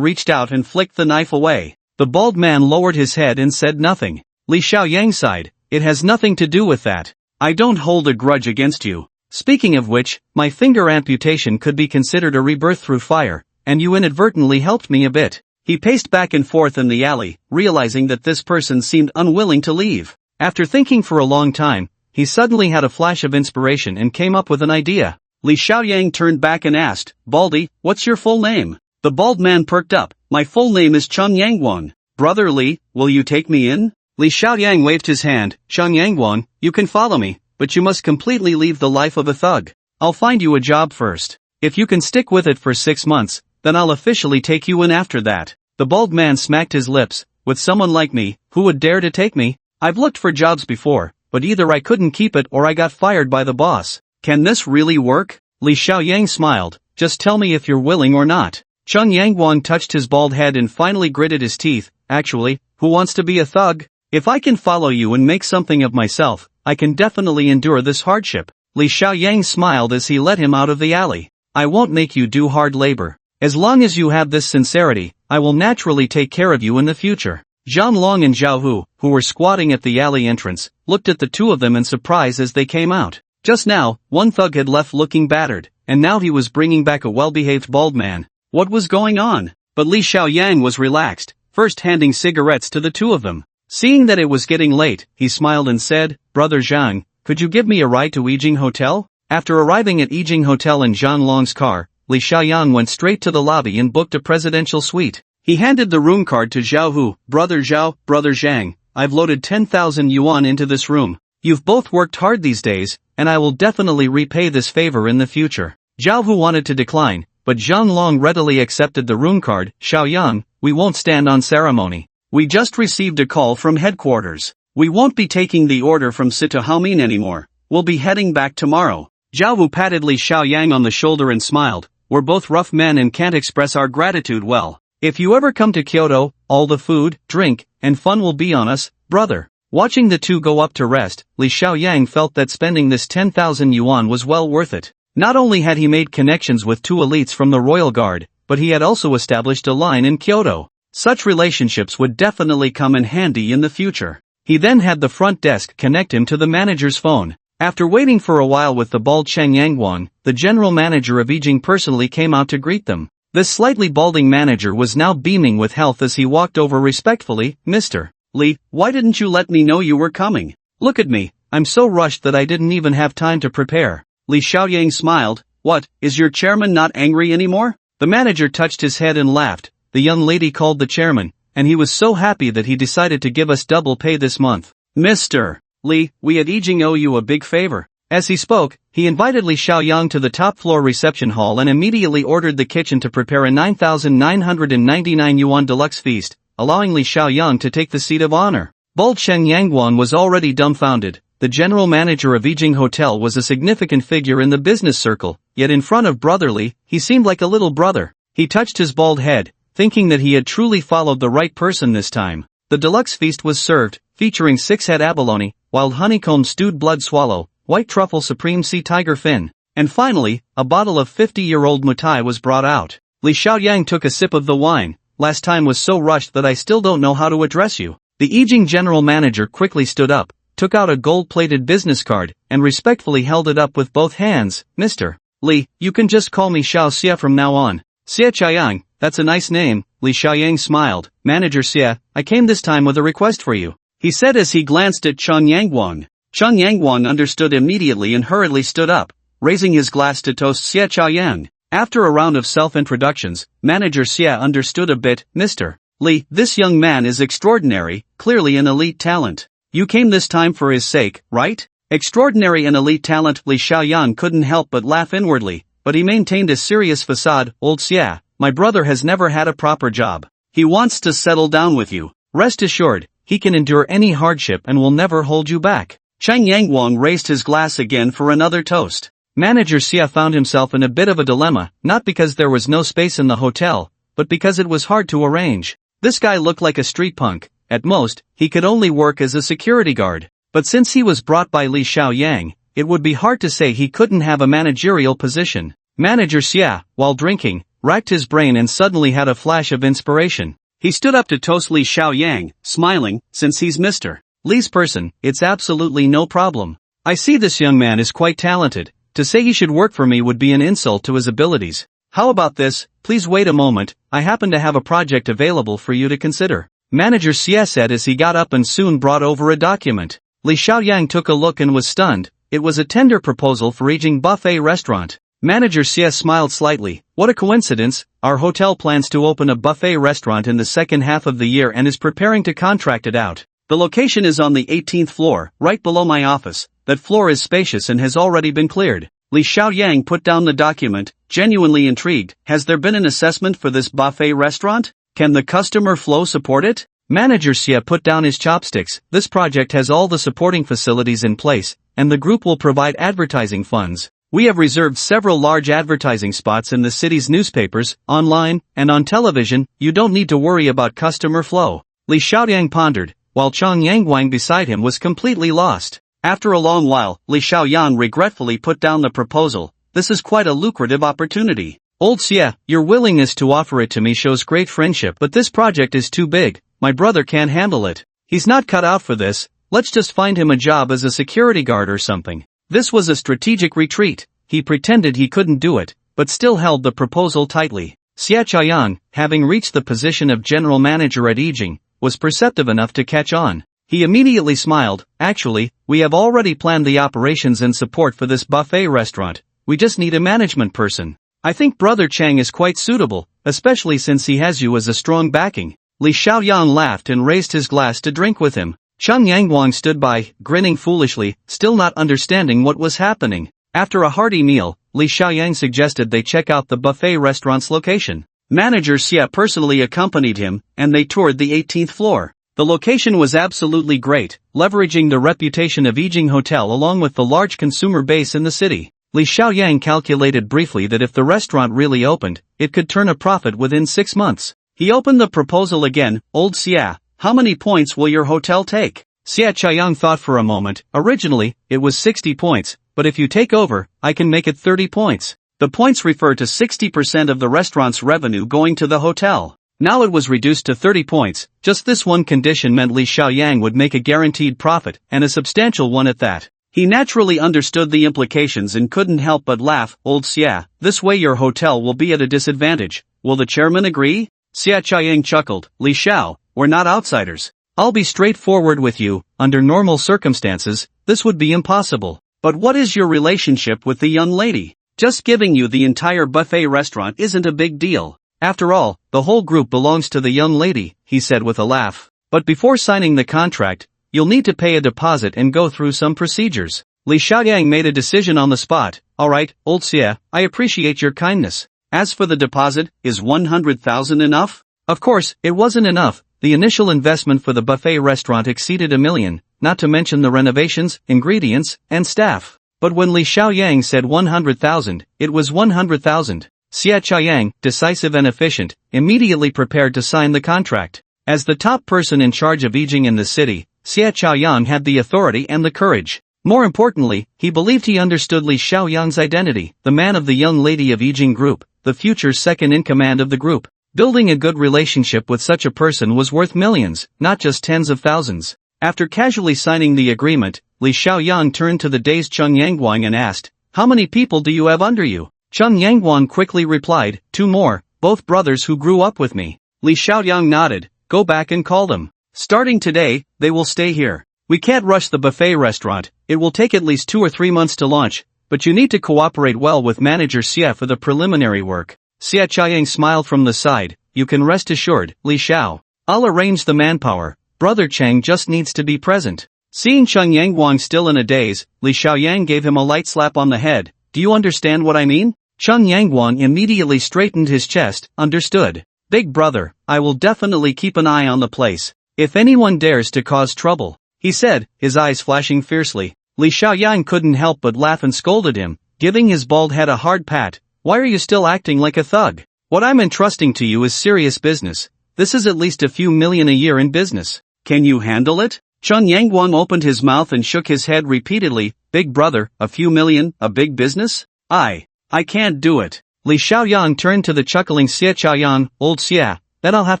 reached out and flicked the knife away. The bald man lowered his head and said nothing. Li Xiaoyang sighed. "It has nothing to do with that. I don't hold a grudge against you. Speaking of which, my finger amputation could be considered a rebirth through fire, and you inadvertently helped me a bit." He paced back and forth in the alley, realizing that this person seemed unwilling to leave. After thinking for a long time, he suddenly had a flash of inspiration and came up with an idea. Li Xiaoyang turned back and asked, "Baldy, what's your full name?" The bald man perked up. "My full name is Cheng Yangguan. Brother Li, will you take me in?" Li Xiaoyang waved his hand. "Cheng Yangguan, you can follow me, but you must completely leave the life of a thug. I'll find you a job first. If you can stick with it for 6 months, then I'll officially take you in after that." The bald man smacked his lips. "With someone like me, who would dare to take me? I've looked for jobs before, but either I couldn't keep it or I got fired by the boss. Can this really work?" Li Xiaoyang smiled. "Just tell me if you're willing or not." Cheng Yangguan touched his bald head and finally gritted his teeth. "Actually, who wants to be a thug? If I can follow you and make something of myself, I can definitely endure this hardship." Li Xiaoyang smiled as he led him out of the alley. "I won't make you do hard labor. As long as you have this sincerity, I will naturally take care of you in the future." Zhang Long and Zhao Hu, who were squatting at the alley entrance, looked at the two of them in surprise as they came out. Just now, one thug had left looking battered, and now he was bringing back a well-behaved bald man. What was going on? But Li Xiaoyang was relaxed, first handing cigarettes to the two of them. Seeing that it was getting late, he smiled and said, "Brother Zhang, could you give me a ride to Yijing Hotel?" After arriving at Yijing Hotel in Zhang Long's car, Li Xiaoyang went straight to the lobby and booked a presidential suite. He handed the room card to Zhao Hu. "Brother Zhao, Brother Zhang, I've loaded 10,000 yuan into this room. You've both worked hard these days, and I will definitely repay this favor in the future." Zhao Hu wanted to decline, but Zhang Long readily accepted the room card. "Xiaoyang, we won't stand on ceremony. We just received a call from headquarters. We won't be taking the order from Sita Haomin anymore. We'll be heading back tomorrow." Zhao Hu patted Li Xiaoyang on the shoulder and smiled. "We're both rough men and can't express our gratitude well. If you ever come to Kyoto, all the food, drink, and fun will be on us, brother." Watching the two go up to rest, Li Xiaoyang felt that spending this 10,000 yuan was well worth it. Not only had he made connections with two elites from the royal guard, but he had also established a line in Kyoto. Such relationships would definitely come in handy in the future. He then had the front desk connect him to the manager's phone. After waiting for a while with the bald Cheng Yangguan, the general manager of Yijing personally came out to greet them. This slightly balding manager was now beaming with health as he walked over respectfully. "Mr. Li, why didn't you let me know you were coming? Look at me, I'm so rushed that I didn't even have time to prepare." Li Xiaoyang smiled. "What, is your chairman not angry anymore?" The manager touched his head and laughed. "The young lady called the chairman, and he was so happy that he decided to give us double pay this month. Mr. Li, we at Yijing owe you a big favor." As he spoke, he invited Li Xiaoyang to the top-floor reception hall and immediately ordered the kitchen to prepare a 9,999 yuan deluxe feast, allowing Li Xiaoyang to take the seat of honor. Bald Cheng Yangguan was already dumbfounded, the general manager of Yijing Hotel was a significant figure in the business circle, yet in front of Brother Li, he seemed like a little brother. He touched his bald head, thinking that he had truly followed the right person this time. The deluxe feast was served, featuring 6-head abalone, wild honeycomb stewed blood swallow, white truffle supreme sea tiger fin, and finally, a bottle of 50-year-old mutai was brought out. Li Xiaoyang took a sip of the wine. Last time was so rushed that I still don't know how to address you. The Yijing general manager quickly stood up, took out a gold-plated business card, and respectfully held it up with both hands. Mr. Li, you can just call me Xiao Xia from now on. Xia Chiang, that's a nice name. Li Xiaoyang smiled. Manager Xia, I came this time with a request for you, he said as he glanced at Cheng Yangguang. Cheng Yangguang understood immediately and hurriedly stood up, raising his glass to toast Xia Chiang. After a round of self-introductions, Manager Xia understood a bit. Mr. Li, this young man is extraordinary, clearly an elite talent. You came this time for his sake, right? Extraordinary and elite talent. Li Xiaoyan couldn't help but laugh inwardly, but he maintained a serious facade. Old Xia, my brother has never had a proper job. He wants to settle down with you. Rest assured, he can endure any hardship and will never hold you back. Cheng Yangguang raised his glass again for another toast. Manager Xia found himself in a bit of a dilemma, not because there was no space in the hotel, but because it was hard to arrange. This guy looked like a street punk. At most, he could only work as a security guard. But since he was brought by Li Xiaoyang, it would be hard to say he couldn't have a managerial position. Manager Xia, while drinking, racked his brain and suddenly had a flash of inspiration. He stood up to toast Li Xiaoyang, smiling. Since he's Mr. Li's person, it's absolutely no problem. I see this young man is quite talented. To say he should work for me would be an insult to his abilities. How about this? Please wait a moment, I happen to have a project available for you to consider. Manager Xia said as he got up and soon brought over a document. Li Xiaoyang took a look and was stunned. It was a tender proposal for Yijing Buffet Restaurant. Manager Xia smiled slightly. What a coincidence, our hotel plans to open a buffet restaurant in the second half of the year and is preparing to contract it out. The location is on the 18th floor, right below my office. That floor is spacious and has already been cleared. Li Xiaoyang put down the document, genuinely intrigued. Has there been an assessment for this buffet restaurant? Can the customer flow support it? Manager Xia put down his chopsticks. This project has all the supporting facilities in place, and the group will provide advertising funds. We have reserved several large advertising spots in the city's newspapers, online, and on television. You don't need to worry about customer flow. Li Xiaoyang pondered, while Cheng Yangguang beside him was completely lost. After a long while, Li Xiaoyan regretfully put down the proposal. This is quite a lucrative opportunity. Old Xia, your willingness to offer it to me shows great friendship, but this project is too big. My brother can't handle it. He's not cut out for this. Let's just find him a job as a security guard or something. This was a strategic retreat. He pretended he couldn't do it, but still held the proposal tightly. Xia Chaoyang, having reached the position of general manager at Yijing, was perceptive enough to catch on. He immediately smiled. Actually, we have already planned the operations and support for this buffet restaurant. We just need a management person. I think Brother Chang is quite suitable, especially since he has you as a strong backing. Li Xiaoyan laughed and raised his glass to drink with him. Cheng Yangguang stood by, grinning foolishly, still not understanding what was happening. After a hearty meal, Li Xiaoyang suggested they check out the buffet restaurant's location. Manager Xia personally accompanied him, and they toured the 18th floor. The location was absolutely great, leveraging the reputation of Yijing Hotel along with the large consumer base in the city. Li Xiaoyang calculated briefly that if the restaurant really opened, it could turn a profit within 6 months. He opened the proposal again. Old Xia, how many points will your hotel take? Xia Chaoyang thought for a moment. Originally, it was 60 points, but if you take over, I can make it 30 points. The points refer to 60% of the restaurant's revenue going to the hotel. Now it was reduced to 30 points. Just this one condition meant Li Xiaoyang would make a guaranteed profit, and a substantial one at that. He naturally understood the implications and couldn't help but laugh. Old Xia, this way your hotel will be at a disadvantage. Will the chairman agree? Xia Chaoyang chuckled. Li Xiao, we're not outsiders. I'll be straightforward with you. Under normal circumstances, this would be impossible. But what is your relationship with the young lady? Just giving you the entire buffet restaurant isn't a big deal. After all, the whole group belongs to the young lady, he said with a laugh. But before signing the contract, you'll need to pay a deposit and go through some procedures. Li Xiaoyang made a decision on the spot. Alright, Old Xia, I appreciate your kindness. As for the deposit, is 100,000 enough? Of course, it wasn't enough. The initial investment for the buffet restaurant exceeded $1 million. not to mention the renovations, ingredients, and staff. But when Li Xiaoyang said 100,000, it was 100,000. Xia Qiayang, decisive and efficient, immediately prepared to sign the contract. As the top person in charge of Yijing in the city, Xia Qiayang had the authority and the courage. More importantly, he believed he understood Li Xiaoyang's identity, the man of the young lady of Yijing group, the future second-in-command of the group. Building a good relationship with such a person was worth millions, not just tens of thousands. After casually signing the agreement, Li Xiaoyang turned to the dazed Cheng Yangguang and asked, "How many people do you have under you?" Cheng Yangguang quickly replied, "2 more, both brothers who grew up with me." Li Xiaoyang nodded, "Go back and call them. Starting today, they will stay here. We can't rush the buffet restaurant, it will take at least 2 or 3 months to launch, but you need to cooperate well with manager Xie for the preliminary work." Xia Qiayang smiled from the side, "You can rest assured, Li Xiao. I'll arrange the manpower, brother Cheng just needs to be present." Seeing Cheng Yangguang still in a daze, Li Xiaoyang gave him a light slap on the head. "Do you understand what I mean?" Cheng Yangguang immediately straightened his chest, "Understood. Big brother, I will definitely keep an eye on the place. If anyone dares to cause trouble," he said, his eyes flashing fiercely. Li Xiaoyang couldn't help but laugh and scolded him, giving his bald head a hard pat. "Why are you still acting like a thug? What I'm entrusting to you is serious business. This is at least a few million a year in business. Can you handle it?" Cheng Yangguang opened his mouth and shook his head repeatedly. "Big brother, a few million, a big business? I can't do it." Li Xiaoyang turned to the chuckling Xia Qiayang, "Old Xia, then I'll have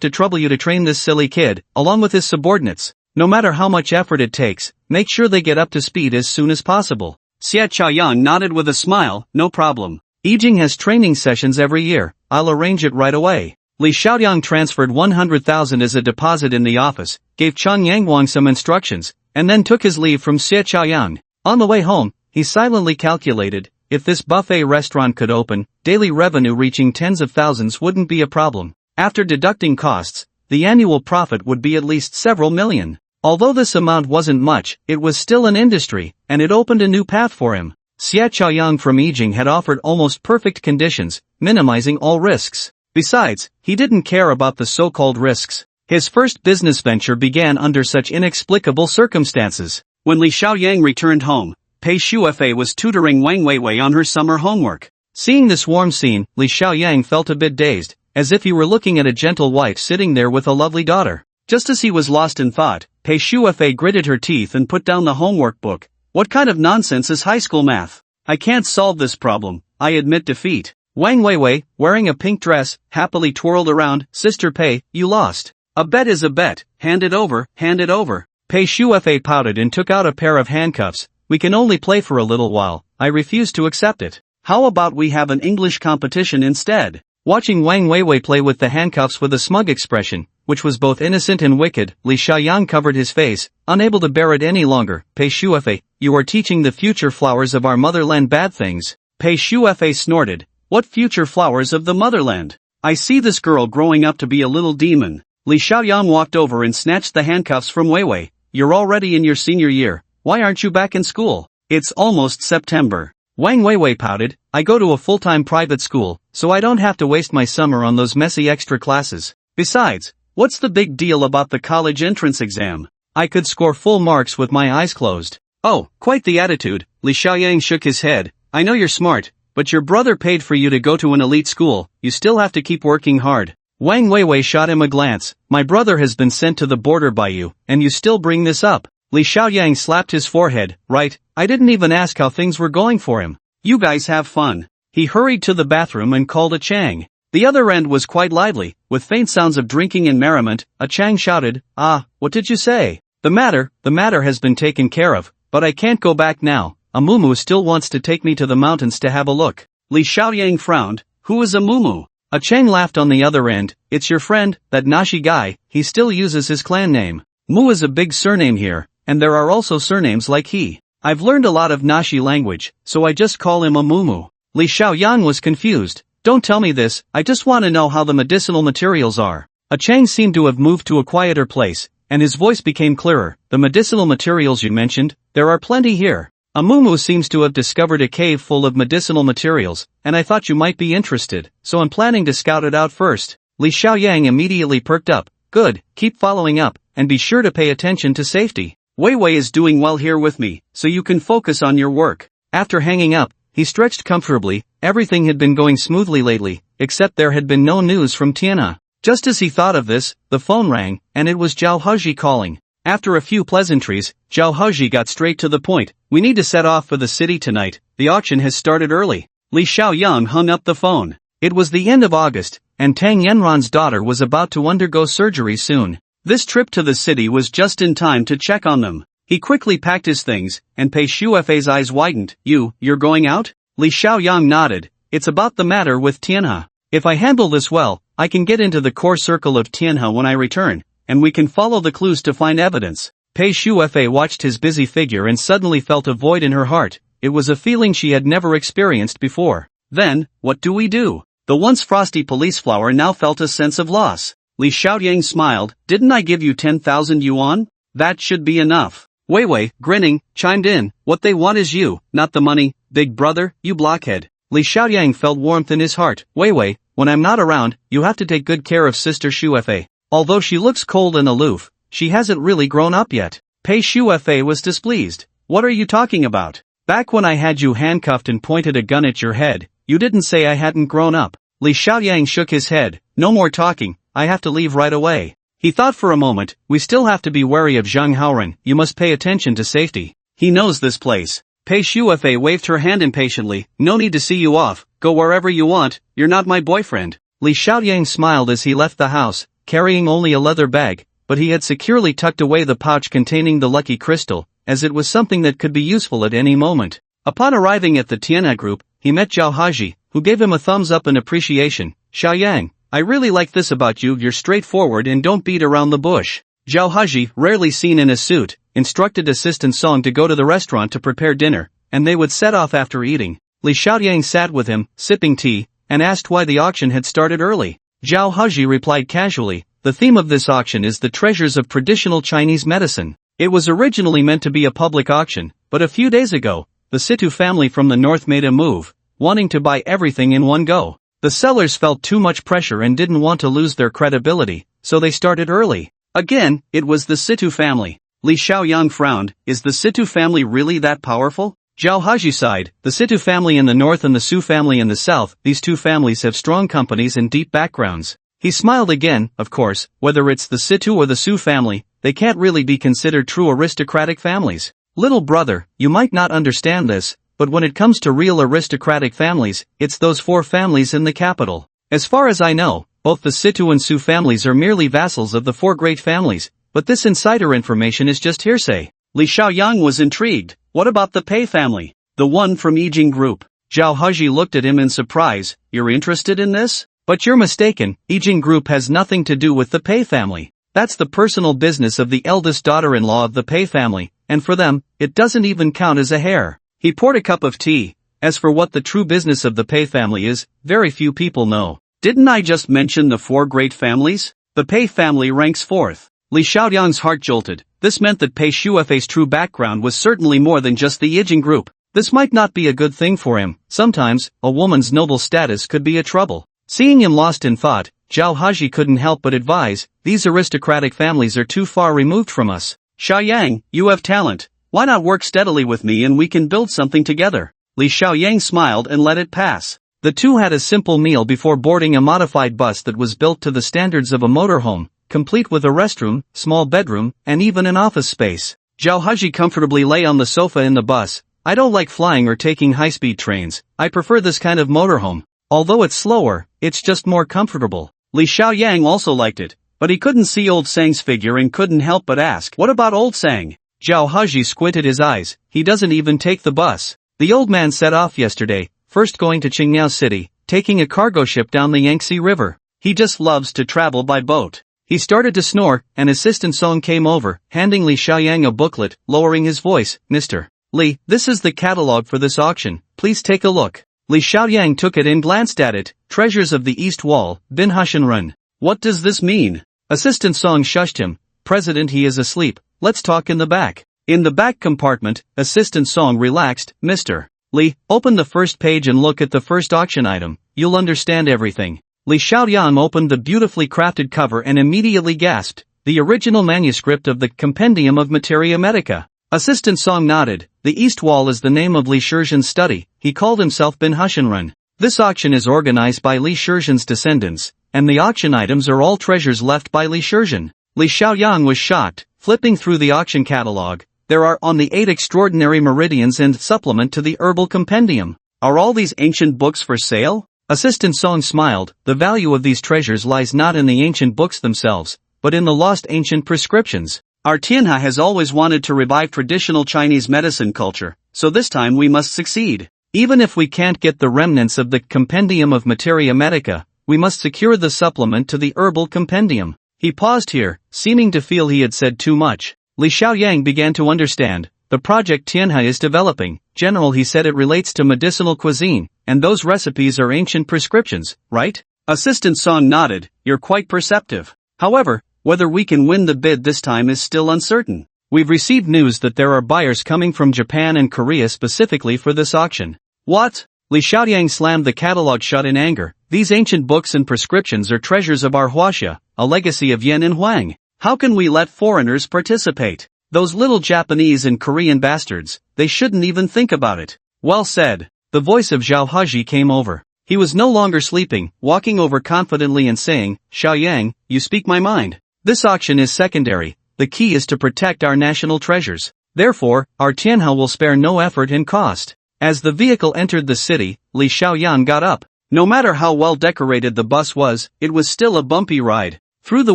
to trouble you to train this silly kid, along with his subordinates. No matter how much effort it takes, make sure they get up to speed as soon as possible." Xia Qiayang nodded with a smile, "No problem. Yijing has training sessions every year, I'll arrange it right away." Li Xiaoyang transferred 100,000 as a deposit in the office, gave Cheng Yangguang some instructions, and then took his leave from Xia Qiayang. On the way home, he silently calculated, if this buffet restaurant could open, daily revenue reaching tens of thousands wouldn't be a problem. After deducting costs, the annual profit would be at least several million. Although this amount wasn't much, it was still an industry, and it opened a new path for him. Xia Qiayang from Yijing had offered almost perfect conditions, minimizing all risks. Besides, he didn't care about the so-called risks. His first business venture began under such inexplicable circumstances. When Li Xiaoyang returned home, Pei Shuefei was tutoring Wang Weiwei on her summer homework. Seeing this warm scene, Li Xiaoyang felt a bit dazed, as if he were looking at a gentle wife sitting there with a lovely daughter. Just as he was lost in thought, Pei Shuefei gritted her teeth and put down the homework book. "What kind of nonsense is high school math? I can't solve this problem, I admit defeat." Wang Weiwei, wearing a pink dress, happily twirled around. "Sister Pei, you lost. A bet is a bet, hand it over, hand it over." Pei Shuefei pouted and took out a pair of handcuffs. "We can only play for a little while, I refuse to accept it. How about we have an English competition instead?" Watching Wang Weiwei play with the handcuffs with a smug expression, which was both innocent and wicked, Li Xiaoyang covered his face, unable to bear it any longer. "Pei Shuefei, you are teaching the future flowers of our motherland bad things." Pei Shuefei snorted. "What future flowers of the motherland? I see this girl growing up to be a little demon." Li Xiaoyang walked over and snatched the handcuffs from Weiwei. "You're already in your senior year, why aren't you back in school? It's almost September." Wang Weiwei pouted. "I go to a full-time private school, so I don't have to waste my summer on those messy extra classes. Besides, what's the big deal about the college entrance exam? I could score full marks with my eyes closed." "Oh, quite the attitude." Li Xiaoyang shook his head. "I know you're smart, but your brother paid for you to go to an elite school, you still have to keep working hard." Wang Weiwei shot him a glance. "My brother has been sent to the border by you, and you still bring this up." Li Xiaoyang slapped his forehead. "Right, I didn't even ask how things were going for him. You guys have fun." He hurried to the bathroom and called a Chang. The other end was quite lively, with faint sounds of drinking and merriment. A Chang shouted, "Ah, what did you say?" The matter has been taken care of, but I can't go back now. Amumu still wants to take me to the mountains to have a look." Li Xiaoyang frowned. "Who is Amumu?" A Chang laughed on the other end. "It's your friend, that Nashi guy, he still uses his clan name. Mu is a big surname here, and there are also surnames like he. I've learned a lot of Nashi language, so I just call him Amumu." Li Xiaoyang was confused. "Don't tell me this, I just want to know how the medicinal materials are." A Chang seemed to have moved to a quieter place, and his voice became clearer. "The medicinal materials you mentioned, there are plenty here. Amumu seems to have discovered a cave full of medicinal materials, and I thought you might be interested, so I'm planning to scout it out first." Li Xiaoyang immediately perked up. "Good, keep following up, and be sure to pay attention to safety." Wei Wei is doing well here with me, so you can focus on your work. After hanging up, he stretched comfortably. Everything had been going smoothly lately, except there had been no news from Tianhe. Just as he thought of this, the phone rang, and it was Zhao Haji calling. After a few pleasantries, Zhao Haji got straight to the point. We need to set off for the city tonight. The auction has started early. Li Xiaoyang hung up the phone. It was the end of August, and Tang Yanran's daughter was about to undergo surgery soon. This trip to the city was just in time to check on them. He quickly packed his things, and Pei Shuefei's eyes widened. You're going out? Li Xiaoyang nodded. It's about the matter with Tianhe. If I handle this well, I can get into the core circle of Tianhe when I return, and we can follow the clues to find evidence. Pei Shuefei watched his busy figure and suddenly felt a void in her heart. It was a feeling she had never experienced before. Then, what do we do? The once frosty police flower now felt a sense of loss. Li Xiaoyang smiled. Didn't I give you 10,000 yuan? That should be enough. Wei Wei, grinning, chimed in. What they want is you, not the money, big brother, you blockhead. Li Xiaoyang felt warmth in his heart. Wei Wei, when I'm not around, you have to take good care of Sister Shuefei. Although she looks cold and aloof, she hasn't really grown up yet. Pei Shuefei was displeased. What are you talking about? Back when I had you handcuffed and pointed a gun at your head, you didn't say I hadn't grown up. Li Xiaoyang shook his head. No more talking, I have to leave right away. He thought for a moment. We still have to be wary of Zhang Haoren. You must pay attention to safety. He knows this place. Pei Shuefei waved her hand impatiently. No need to see you off. Go wherever you want. You're not my boyfriend. Li Xiaoyang smiled as he left the house, carrying only a leather bag, but he had securely tucked away the pouch containing the lucky crystal, as it was something that could be useful at any moment. Upon arriving at the Tianhe group, he met Zhao Haji, who gave him a thumbs up in appreciation. Xiaoyang, I really like this about you. You're straightforward and don't beat around the bush. Zhao Haji, rarely seen in a suit, instructed Assistant Song to go to the restaurant to prepare dinner, and they would set off after eating. Li Xiaoyang sat with him, sipping tea, and asked why the auction had started early. Zhao Haji replied casually, the theme of this auction is the treasures of traditional Chinese medicine. It was originally meant to be a public auction, but a few days ago, the Situ family from the north made a move, wanting to buy everything in one go. The sellers felt too much pressure and didn't want to lose their credibility, so they started early. Again, it was the Situ family. Li Xiaoyang frowned. Is the Situ family really that powerful? Zhao Haji sighed. The Situ family in the north and the Su family in the south, these two families have strong companies and deep backgrounds. He smiled again. Of course, whether it's the Situ or the Su family, they can't really be considered true aristocratic families. Little brother, you might not understand this, but when it comes to real aristocratic families, it's those four families in the capital. As far as I know, both the Situ and Su families are merely vassals of the four great families, but this insider information is just hearsay. Li Xiaoyang was intrigued. What about the Pei family? The one from Yijing Group. Zhao Haji looked at him in surprise. You're interested in this? But you're mistaken. Yijing Group has nothing to do with the Pei family. That's the personal business of the eldest daughter-in-law of the Pei family, and for them, it doesn't even count as a hair. He poured a cup of tea. As for what the true business of the Pei family is, very few people know. Didn't I just mention the four great families? The Pei family ranks fourth. Li Xiaoyang's heart jolted. This meant that Pei Shuefei's true background was certainly more than just the Yijing Group. This might not be a good thing for him. Sometimes, a woman's noble status could be a trouble. Seeing him lost in thought, Zhao Haji couldn't help but advise, these aristocratic families are too far removed from us. Xiaoyang, you have talent. Why not work steadily with me and we can build something together? Li Xiaoyang smiled and let it pass. The two had a simple meal before boarding a modified bus that was built to the standards of a motorhome, complete with a restroom, small bedroom, and even an office space. Zhao Haji comfortably lay on the sofa in the bus. I don't like flying or taking high-speed trains. I prefer this kind of motorhome. Although it's slower, it's just more comfortable. Li Xiaoyang also liked it, but he couldn't see old Sang's figure and couldn't help but ask, what about old Sang? Zhao Haji squinted his eyes. He doesn't even take the bus. The old man set off yesterday, first going to Qingmiao City, taking a cargo ship down the Yangtze River. He just loves to travel by boat. He started to snore, and Assistant Song came over, handing Li Xiaoyang a booklet, lowering his voice. Mr. Li, this is the catalog for this auction. Please take a look. Li Xiaoyang took it and glanced at it. Treasures of the East Wall, Bin Hashanrun. What does this mean? Assistant Song shushed him. President, he is asleep. Let's talk in the back. In the back compartment, Assistant Song relaxed. Mr. Li, open the first page and look at the first auction item. You'll understand everything. Li Xiaoyang opened the beautifully crafted cover and immediately gasped. the original manuscript of the Compendium of Materia Medica. Assistant Song nodded. The East Wall is the name of Li Shizhen's study. He called himself Bin Hushenrun. This auction is organized by Li Shizhen's descendants, and the auction items are all treasures left by Li Shizhen. Li Xiaoyang was shocked, flipping through the auction catalog. There are on the 8 extraordinary meridians and supplement to the herbal compendium. Are all these ancient books for sale? Assistant Song smiled. The value of these treasures lies not in the ancient books themselves, but in the lost ancient prescriptions. Our Tianhe has always wanted to revive traditional Chinese medicine culture, so this time we must succeed. Even if we can't get the remnants of the Compendium of Materia Medica, we must secure the supplement to the herbal compendium. He paused here, seeming to feel he had said too much. Li Xiaoyang began to understand. The project Tianhe is developing, General, he said, it relates to medicinal cuisine, and those recipes are ancient prescriptions, right? Assistant Song nodded. You're quite perceptive. However, whether we can win the bid this time is still uncertain. We've received news that there are buyers coming from Japan and Korea specifically for this auction. What? Li Xiaoyang slammed the catalog shut in anger. These ancient books and prescriptions are treasures of our Huaxia, a legacy of Yan and Huang. How can we let foreigners participate? Those little Japanese and Korean bastards, they shouldn't even think about it. Well said. The voice of Zhao Haji came over. He was no longer sleeping, walking over confidently and saying, Xiaoyang, you speak my mind. This auction is secondary. The key is to protect our national treasures. Therefore, our Tianhe will spare no effort and cost. As the vehicle entered the city, Li Xiaoyang got up. No matter how well decorated the bus was, it was still a bumpy ride. Through the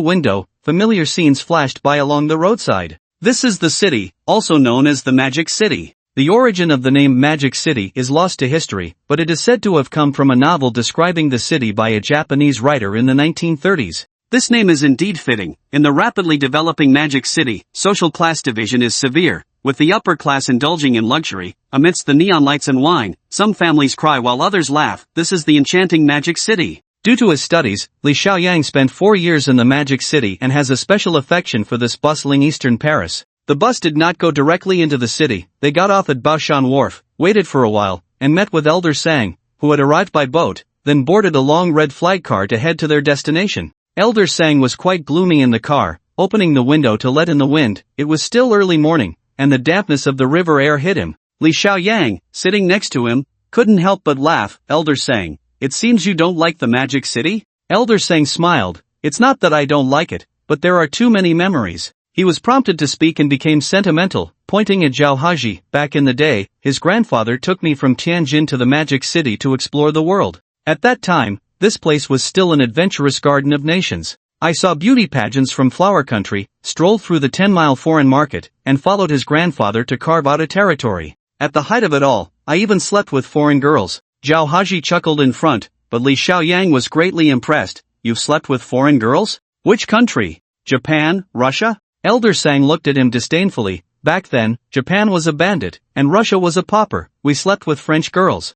window, familiar scenes flashed by along the roadside. This is the city, also known as the Magic City. The origin of the name Magic City is lost to history, but it is said to have come from a novel describing the city by a Japanese writer in the 1930s. This name is indeed fitting. In the rapidly developing Magic City, social class division is severe, with the upper class indulging in luxury. Amidst the neon lights and wine, some families cry while others laugh. This is the enchanting Magic City. Due to his studies, Li Xiaoyang spent 4 years in the Magic City and has a special affection for this bustling eastern Paris. The bus did not go directly into the city. They got off at Baoshan Wharf, waited for a while, and met with Elder Sang, who had arrived by boat, then boarded a long red flag car to head to their destination. Elder Sang was quite gloomy in the car, opening the window to let in the wind. It was still early morning, and the dampness of the river air hit him. Li Xiaoyang, sitting next to him, couldn't help but laugh. Elder Sang, it seems you don't like the Magic City? Elder Sang smiled. It's not that I don't like it, but there are too many memories. He was prompted to speak and became sentimental, pointing at Zhao Haji. Back in the day, his grandfather took me from Tianjin to the Magic City to explore the world. At that time, this place was still an adventurous garden of nations. I saw beauty pageants from Flower Country, strolled through the 10-mile foreign market, and followed his grandfather to carve out a territory. At the height of it all, I even slept with foreign girls. Zhao Haji chuckled in front, but Li Xiaoyang was greatly impressed. You've slept with foreign girls? Which country? Japan, Russia? Elder Sang looked at him disdainfully. Back then, Japan was a bandit, and Russia was a pauper. We slept with French girls.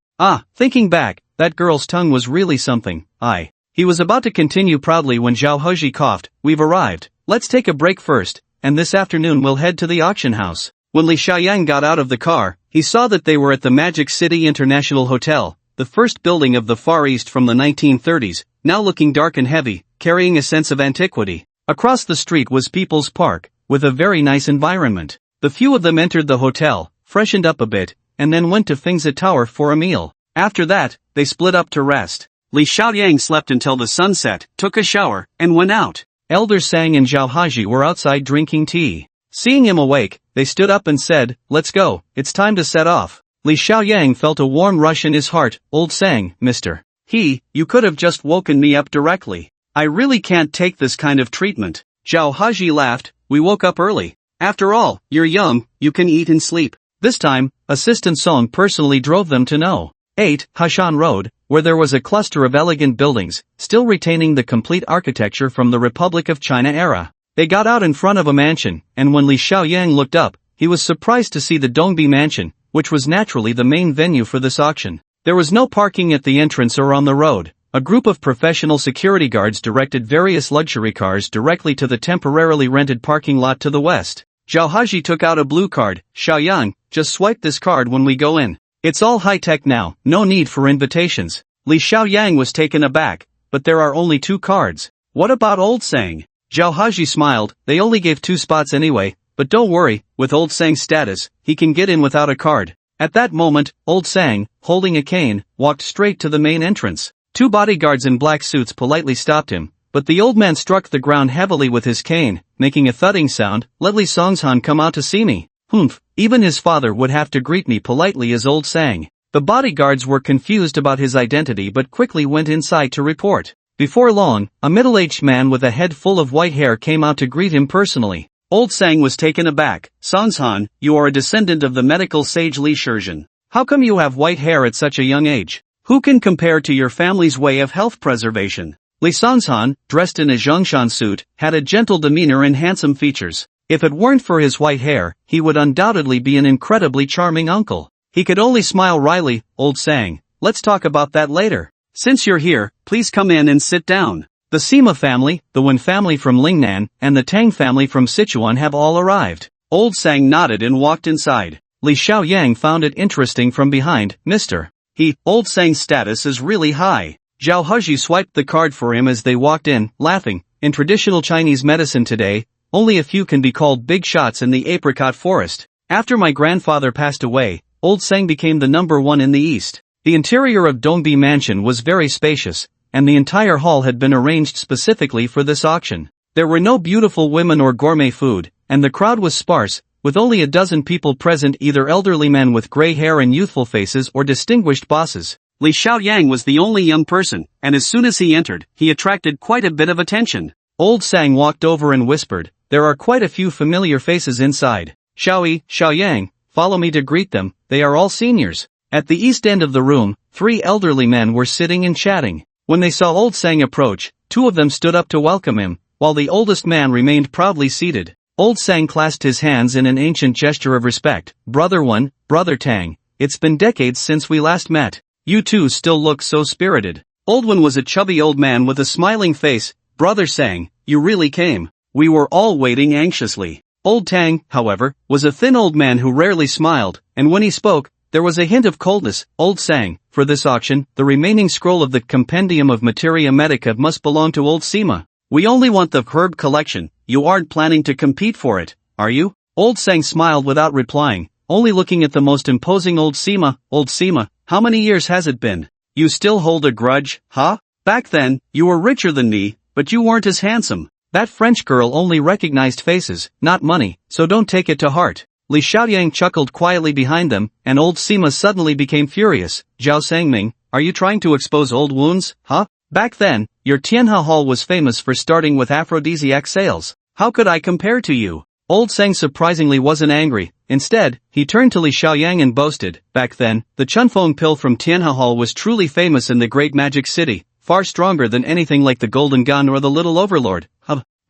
Thinking back, that girl's tongue was really something. He was about to continue proudly when Zhao Haji coughed. We've arrived. Let's take a break first, and this afternoon we'll head to the auction house. When Li Xiaoyang got out of the car, he saw that they were at the Magic City International Hotel, the first building of the Far East from the 1930s, now looking dark and heavy, carrying a sense of antiquity. Across the street was People's Park, with a very nice environment. The few of them entered the hotel, freshened up a bit, and then went to Fingza Tower for a meal. After that, they split up to rest. Li Xiaoyang slept until the sunset, took a shower, and went out. Elder Sang and Zhao Haji were outside drinking tea. Seeing him awake, they stood up and said, let's go, it's time to set off. Li Xiaoyang felt a warm rush in his heart. Old Sang, Mr. You could have just woken me up directly. I really can't take this kind of treatment. Zhao Haji laughed. We woke up early. After all, you're young, you can eat and sleep. This time, Assistant Song personally drove them to No. 8, Hashan Road, where there was a cluster of elegant buildings, still retaining the complete architecture from the Republic of China era. They got out in front of a mansion, and when Li Xiaoyang looked up, he was surprised to see the Dongbi Mansion, which was naturally the main venue for this auction. There was no parking at the entrance or on the road. A group of professional security guards directed various luxury cars directly to the temporarily rented parking lot to the west. Zhao Haji took out a blue card. Xiaoyang, just swipe this card when we go in. It's all high-tech now, no need for invitations. Li Xiaoyang was taken aback, but there are only 2 cards. What about Old Sang? Zhao Haji smiled. They only gave 2 spots anyway, but don't worry, with old Sang's status, he can get in without a card. At that moment, old Sang, holding a cane, walked straight to the main entrance. 2 bodyguards in black suits politely stopped him, but the old man struck the ground heavily with his cane, making a thudding sound. "Let Lee Songshan come out to see me." Humph, even his father would have to greet me politely as old Sang. The bodyguards were confused about his identity but quickly went inside to report. Before long, a middle-aged man with a head full of white hair came out to greet him personally. Old Sang was taken aback. "Songshan, you are a descendant of the medical sage Li Shizhen. How come you have white hair at such a young age? Who can compare to your family's way of health preservation?" Li Songshan, dressed in a Zhongshan suit, had a gentle demeanor and handsome features. If it weren't for his white hair, he would undoubtedly be an incredibly charming uncle. He could only smile wryly. "Old Sang, let's talk about that later. Since you're here, please come in and sit down. The Sima family, the Wen family from Lingnan, and the Tang family from Sichuan have all arrived." Old Sang nodded and walked inside. Li Xiaoyang found it interesting from behind. "Mr. Old Sang's status is really high." Zhao Haji swiped the card for him as they walked in, laughing. "In traditional Chinese medicine today, only a few can be called big shots in the apricot forest. After my grandfather passed away, Old Sang became the number 1 in the East." The interior of Dongbi Mansion was very spacious, and the entire hall had been arranged specifically for this auction. There were no beautiful women or gourmet food, and the crowd was sparse, with only a dozen people present, either elderly men with gray hair and youthful faces or distinguished bosses. Li Xiaoyang was the only young person, and as soon as he entered, he attracted quite a bit of attention. Old Sang walked over and whispered, "There are quite a few familiar faces inside. Xiaoyang, follow me to greet them, they are all seniors." At the east end of the room, 3 elderly men were sitting and chatting. When they saw Old Sang approach, 2 of them stood up to welcome him, while the oldest man remained proudly seated. Old Sang clasped his hands in an ancient gesture of respect. "Brother Wen, Brother Tang, it's been decades since we last met. You two still look so spirited." Old Wen was a chubby old man with a smiling face. "Brother Sang, you really came. We were all waiting anxiously." Old Tang, however, was a thin old man who rarely smiled, and when he spoke, there was a hint of coldness. "Old Sang, for this auction, the remaining scroll of the Compendium of Materia Medica must belong to Old Sima. We only want the herb collection. You aren't planning to compete for it, are you?" Old Sang smiled without replying, only looking at the most imposing Old Sima. "Old Sima, how many years has it been? You still hold a grudge, huh? Back then, you were richer than me, but you weren't as handsome. That French girl only recognized faces, not money, so don't take it to heart." Li Xiaoyang chuckled quietly behind them, and Old Sima suddenly became furious. "Zhao Sangming, are you trying to expose old wounds, huh? Back then, your Tianhe Hall was famous for starting with aphrodisiac sales. How could I compare to you?" Old Sang surprisingly wasn't angry. Instead, he turned to Li Xiaoyang and boasted, "Back then, the Chunfeng pill from Tianhe Hall was truly famous in the great magic city, far stronger than anything like the Golden Gun or the Little Overlord."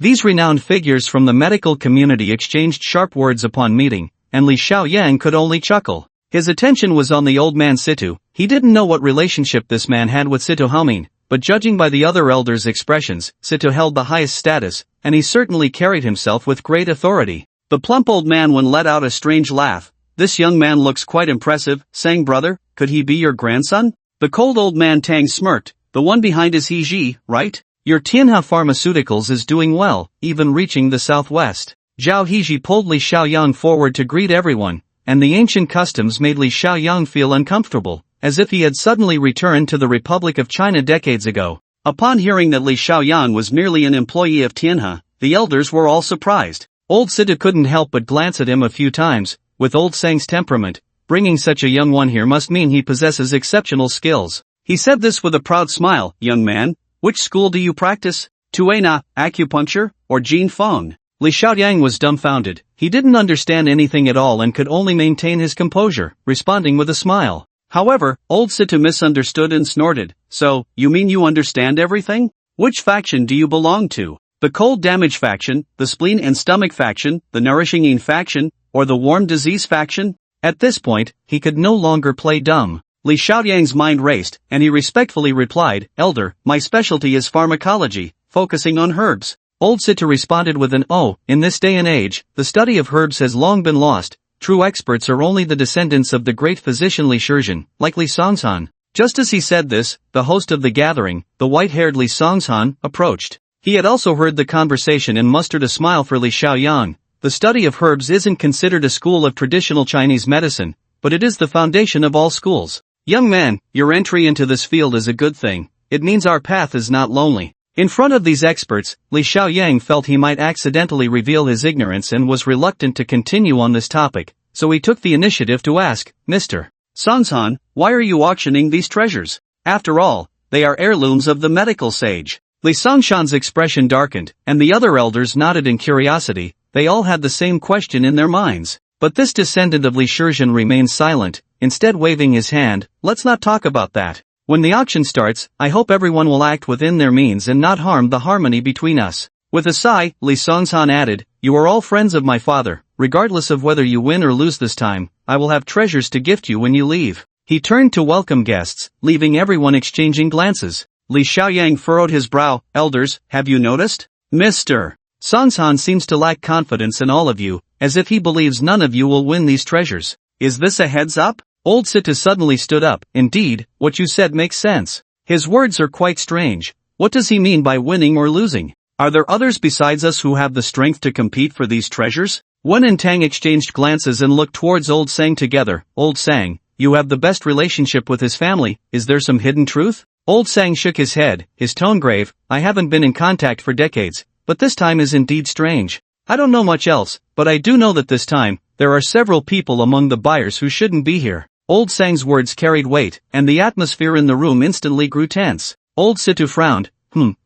These renowned figures from the medical community exchanged sharp words upon meeting, and Li Xiaoyang could only chuckle. His attention was on the old man Situ. He didn't know what relationship this man had with Situ Haomin, but judging by the other elders' expressions, Situ held the highest status, and he certainly carried himself with great authority. The plump old man let out a strange laugh. "This young man looks quite impressive. Sang brother, could he be your grandson?" The cold old man Tang smirked. "The one behind is He Ji, right? Your Tianhe Pharmaceuticals is doing well, even reaching the southwest." Zhao Heji pulled Li Xiaoyang forward to greet everyone, and the ancient customs made Li Xiaoyang feel uncomfortable, as if he had suddenly returned to the Republic of China decades ago. Upon hearing that Li Xiaoyang was merely an employee of Tianhe, the elders were all surprised. Old Situ couldn't help but glance at him a few times. With Old Sang's temperament, bringing such a young one here must mean he possesses exceptional skills. He said this with a proud smile. "Young man, which school do you practice? Tuina, acupuncture, or Jin Feng?" Li Xiaoyang was dumbfounded. He didn't understand anything at all and could only maintain his composure, responding with a smile. However, Old Situ misunderstood and snorted. "So, you mean you understand everything? Which faction do you belong to? The cold damage faction, the spleen and stomach faction, the nourishing yin faction, or the warm disease faction?" At this point, he could no longer play dumb. Li Xiaoyang's mind raced, and he respectfully replied, "Elder, my specialty is pharmacology, focusing on herbs." Old Situ responded with an "Oh, in this day and age, the study of herbs has long been lost. True experts are only the descendants of the great physician Li Shizhen, like Li Songshan." Just as he said this, the host of the gathering, the white-haired Li Songshan, approached. He had also heard the conversation and mustered a smile for Li Xiaoyang. The study of herbs isn't considered a school of traditional Chinese medicine, but it is the foundation of all schools. Young man, your entry into this field is a good thing. It means our path is not lonely. In front of these experts, Li Xiaoyang felt he might accidentally reveal his ignorance and was reluctant to continue on this topic, so he took the initiative to ask, Mr. Songsan, why are you auctioning these treasures? After all, they are heirlooms of the medical sage. Li Songshan's expression darkened, and the other elders nodded in curiosity. They all had the same question in their minds. But this descendant of Li Shizhen remained silent, instead waving his hand. Let's not talk about that. When the auction starts, I hope everyone will act within their means and not harm the harmony between us. With a sigh, Li Songsan added, you are all friends of my father. Regardless of whether you win or lose this time, I will have treasures to gift you when you leave. He turned to welcome guests, leaving everyone exchanging glances. Li Xiaoyang furrowed his brow. Elders, have you noticed? Mr. Songsan seems to lack confidence in all of you, as if he believes none of you will win these treasures. Is this a heads up? Old Situ suddenly stood up. Indeed, what you said makes sense. His words are quite strange. What does he mean by winning or losing? Are there others besides us who have the strength to compete for these treasures? Wen and Tang exchanged glances and looked towards Old Sang together. Old Sang, you have the best relationship with his family, is there some hidden truth? Old Sang shook his head, his tone grave. I haven't been in contact for decades, but this time is indeed strange. I don't know much else, but I do know that this time, there are several people among the buyers who shouldn't be here. Old Sang's words carried weight, and the atmosphere in the room instantly grew tense. Old Situ frowned.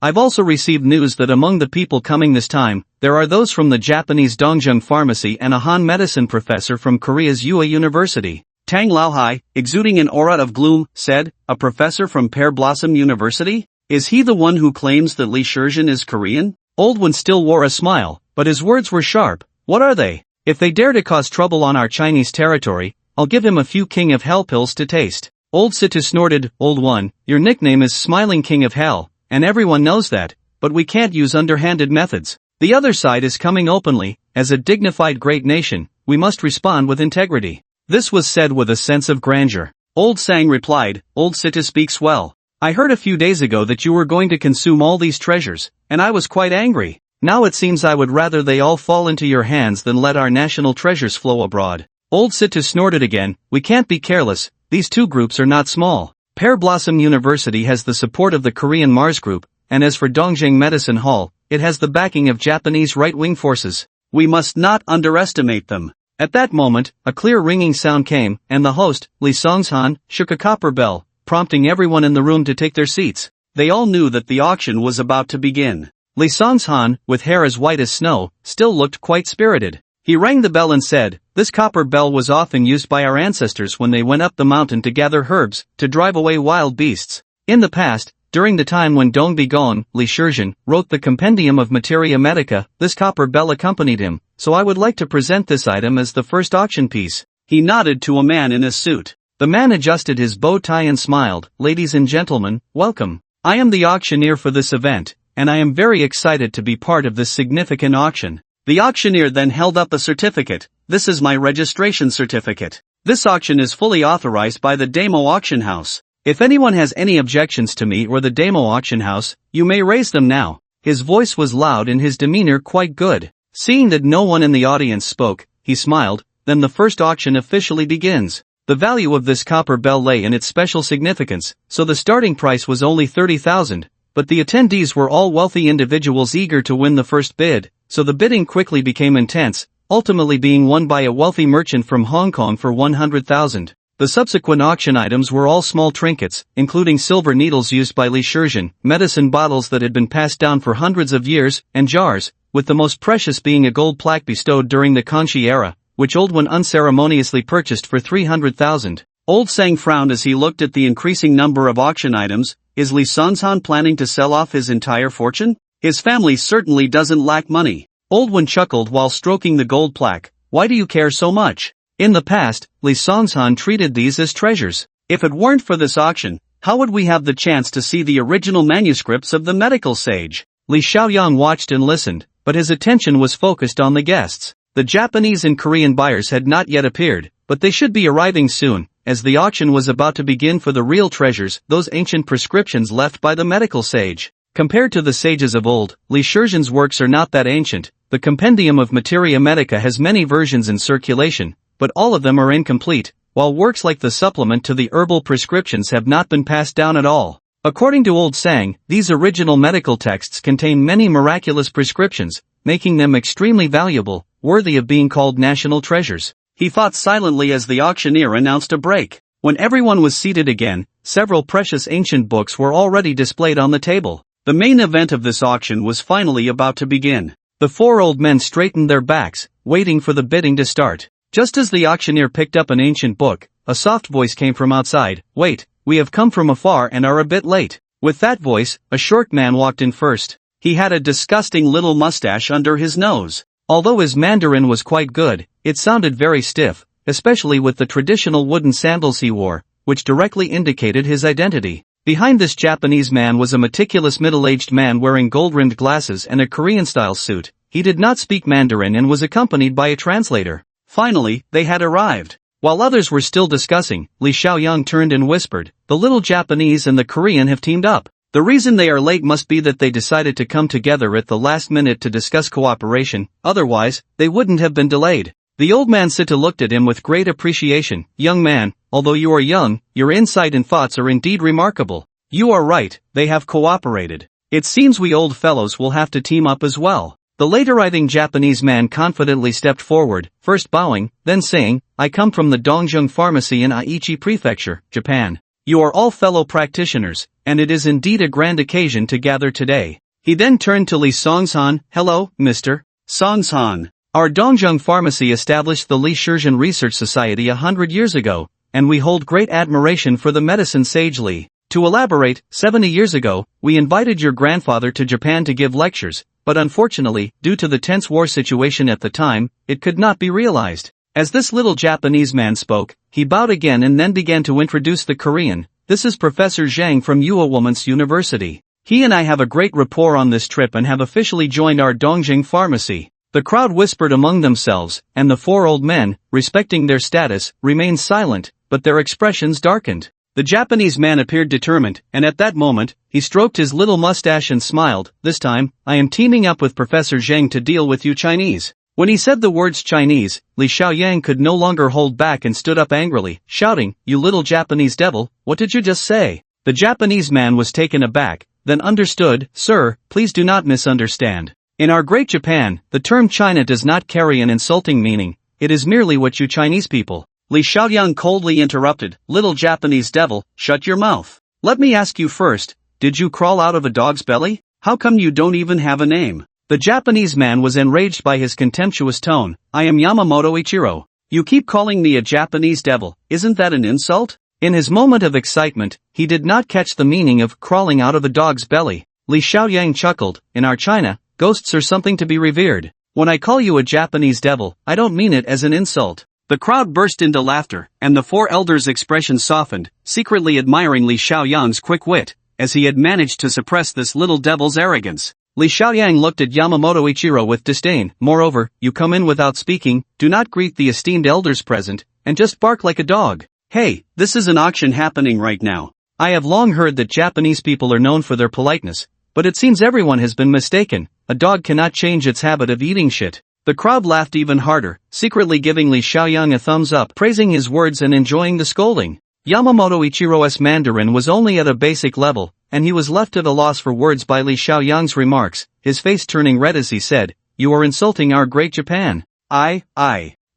I've also received news that among the people coming this time, there are those from the Japanese Dongjung Pharmacy and a Han medicine professor from Korea's Yue University. Tang Laohai, exuding an aura of gloom, said, a professor from Pear Blossom University? Is he the one who claims that Li Shizhen is Korean? Old Wen still wore a smile, but his words were sharp. What are they? If they dare to cause trouble on our Chinese territory, I'll give him a few King of Hell pills to taste. Old Situ snorted. Old One, your nickname is Smiling King of Hell, and everyone knows that, but we can't use underhanded methods. The other side is coming openly. As a dignified great nation, we must respond with integrity. This was said with a sense of grandeur. Old Sang replied, Old Situ speaks well. I heard a few days ago that you were going to consume all these treasures, and I was quite angry. Now it seems I would rather they all fall into your hands than let our national treasures flow abroad. Old Situ snorted again. We can't be careless, these two groups are not small. Pear Blossom University has the support of the Korean Mars Group, and as for Dongjing Medicine Hall, it has the backing of Japanese right-wing forces. We must not underestimate them. At that moment, a clear ringing sound came, and the host, Li Songshan, shook a copper bell, prompting everyone in the room to take their seats. They all knew that the auction was about to begin. Li Songshan, with hair as white as snow, still looked quite spirited. He rang the bell and said, this copper bell was often used by our ancestors when they went up the mountain to gather herbs, to drive away wild beasts. In the past, during the time when Dong Bigon, Li Shizhen, wrote the Compendium of Materia Medica, this copper bell accompanied him, so I would like to present this item as the first auction piece. He nodded to a man in a suit. The man adjusted his bow tie and smiled. Ladies and gentlemen, welcome. I am the auctioneer for this event, and I am very excited to be part of this significant auction. The auctioneer then held up a certificate. This is my registration certificate. This auction is fully authorized by the Demo Auction House. If anyone has any objections to me or the Demo Auction House, you may raise them now. His voice was loud and his demeanor quite good. Seeing that no one in the audience spoke, he smiled. Then the first auction officially begins. The value of this copper bell lay in its special significance, so the starting price was only 30,000, but the attendees were all wealthy individuals eager to win the first bid. So the bidding quickly became intense, ultimately being won by a wealthy merchant from Hong Kong for 100,000. The subsequent auction items were all small trinkets, including silver needles used by Li Shizhen, medicine bottles that had been passed down for hundreds of years, and jars, with the most precious being a gold plaque bestowed during the Kangxi era, which Old One unceremoniously purchased for 300,000. Old Sang frowned as he looked at the increasing number of auction items. Is Li Sansan planning to sell off his entire fortune? His family certainly doesn't lack money. Old One chuckled while stroking the gold plaque. Why do you care so much? In the past, Li Songsan treated these as treasures. If it weren't for this auction, how would we have the chance to see the original manuscripts of the medical sage? Li Xiaoyang watched and listened, but his attention was focused on the guests. The Japanese and Korean buyers had not yet appeared, but they should be arriving soon, as the auction was about to begin for the real treasures, those ancient prescriptions left by the medical sage. Compared to the sages of old, Li Shizhen's works are not that ancient. The Compendium of Materia Medica has many versions in circulation, but all of them are incomplete, while works like the supplement to the herbal prescriptions have not been passed down at all. According to Old Sang, these original medical texts contain many miraculous prescriptions, making them extremely valuable, worthy of being called national treasures. He thought silently as the auctioneer announced a break. When everyone was seated again, several precious ancient books were already displayed on the table. The main event of this auction was finally about to begin. The four old men straightened their backs, waiting for the bidding to start. Just as the auctioneer picked up an ancient book, a soft voice came from outside. "Wait, we have come from afar and are a bit late." With that voice, a short man walked in first. He had a disgusting little mustache under his nose. Although his Mandarin was quite good, it sounded very stiff, especially with the traditional wooden sandals he wore, which directly indicated his identity. Behind this Japanese man was a meticulous middle-aged man wearing gold-rimmed glasses and a Korean-style suit. He did not speak Mandarin and was accompanied by a translator. Finally, they had arrived. While others were still discussing, Li Xiaoyang turned and whispered, "The little Japanese and the Korean have teamed up. The reason they are late must be that they decided to come together at the last minute to discuss cooperation, otherwise, they wouldn't have been delayed." The old man Sita looked at him with great appreciation. "Young man, although you are young, your insight and thoughts are indeed remarkable. You are right, they have cooperated. It seems we old fellows will have to team up as well." The later-writing Japanese man confidently stepped forward, first bowing, then saying, "I come from the Dongjung Pharmacy in Aichi Prefecture, Japan. You are all fellow practitioners, and it is indeed a grand occasion to gather today." He then turned to Li Songshan. "Hello, Mr. Songshan. Our Dongjung Pharmacy established the Li Shizhen Research Society 100 years ago, and we hold great admiration for the medicine sage Li. To elaborate, 70 years ago, we invited your grandfather to Japan to give lectures, but unfortunately, due to the tense war situation at the time, it could not be realized." As this little Japanese man spoke, he bowed again and then began to introduce the Korean. "This is Professor Zhang from Ua Women's University. He and I have a great rapport on this trip and have officially joined our Dongjing Pharmacy." The crowd whispered among themselves, and the four old men, respecting their status, remained silent, but their expressions darkened. The Japanese man appeared determined, and at that moment, he stroked his little mustache and smiled. "This time, I am teaming up with Professor Zhang to deal with you Chinese." When he said the words Chinese, Li Xiaoyang could no longer hold back and stood up angrily, shouting, "You little Japanese devil, what did you just say?" The Japanese man was taken aback, then understood. "Sir, please do not misunderstand. In our great Japan, the term China does not carry an insulting meaning, it is merely what you Chinese people." Li Xiaoyang coldly interrupted, "Little Japanese devil, shut your mouth. Let me ask you first, did you crawl out of a dog's belly? How come you don't even have a name?" The Japanese man was enraged by his contemptuous tone. "I am Yamamoto Ichiro. You keep calling me a Japanese devil, isn't that an insult?" In his moment of excitement, he did not catch the meaning of crawling out of a dog's belly. Li Xiaoyang chuckled, "In our China, ghosts are something to be revered. When I call you a Japanese devil, I don't mean it as an insult." The crowd burst into laughter, and the four elders' expressions softened, secretly admiring Li Xiaoyang's quick wit, as he had managed to suppress this little devil's arrogance. Li Xiaoyang looked at Yamamoto Ichiro with disdain. "Moreover, you come in without speaking, do not greet the esteemed elders present, and just bark like a dog. Hey, this is an auction happening right now. I have long heard that Japanese people are known for their politeness, but it seems everyone has been mistaken. A dog cannot change its habit of eating shit." The crowd laughed even harder, secretly giving Li Xiaoyang a thumbs up, praising his words and enjoying the scolding. Yamamoto Ichiro's Mandarin was only at a basic level, and he was left at a loss for words by Li Xiaoyang's remarks, his face turning red as he said, "You are insulting our great Japan." I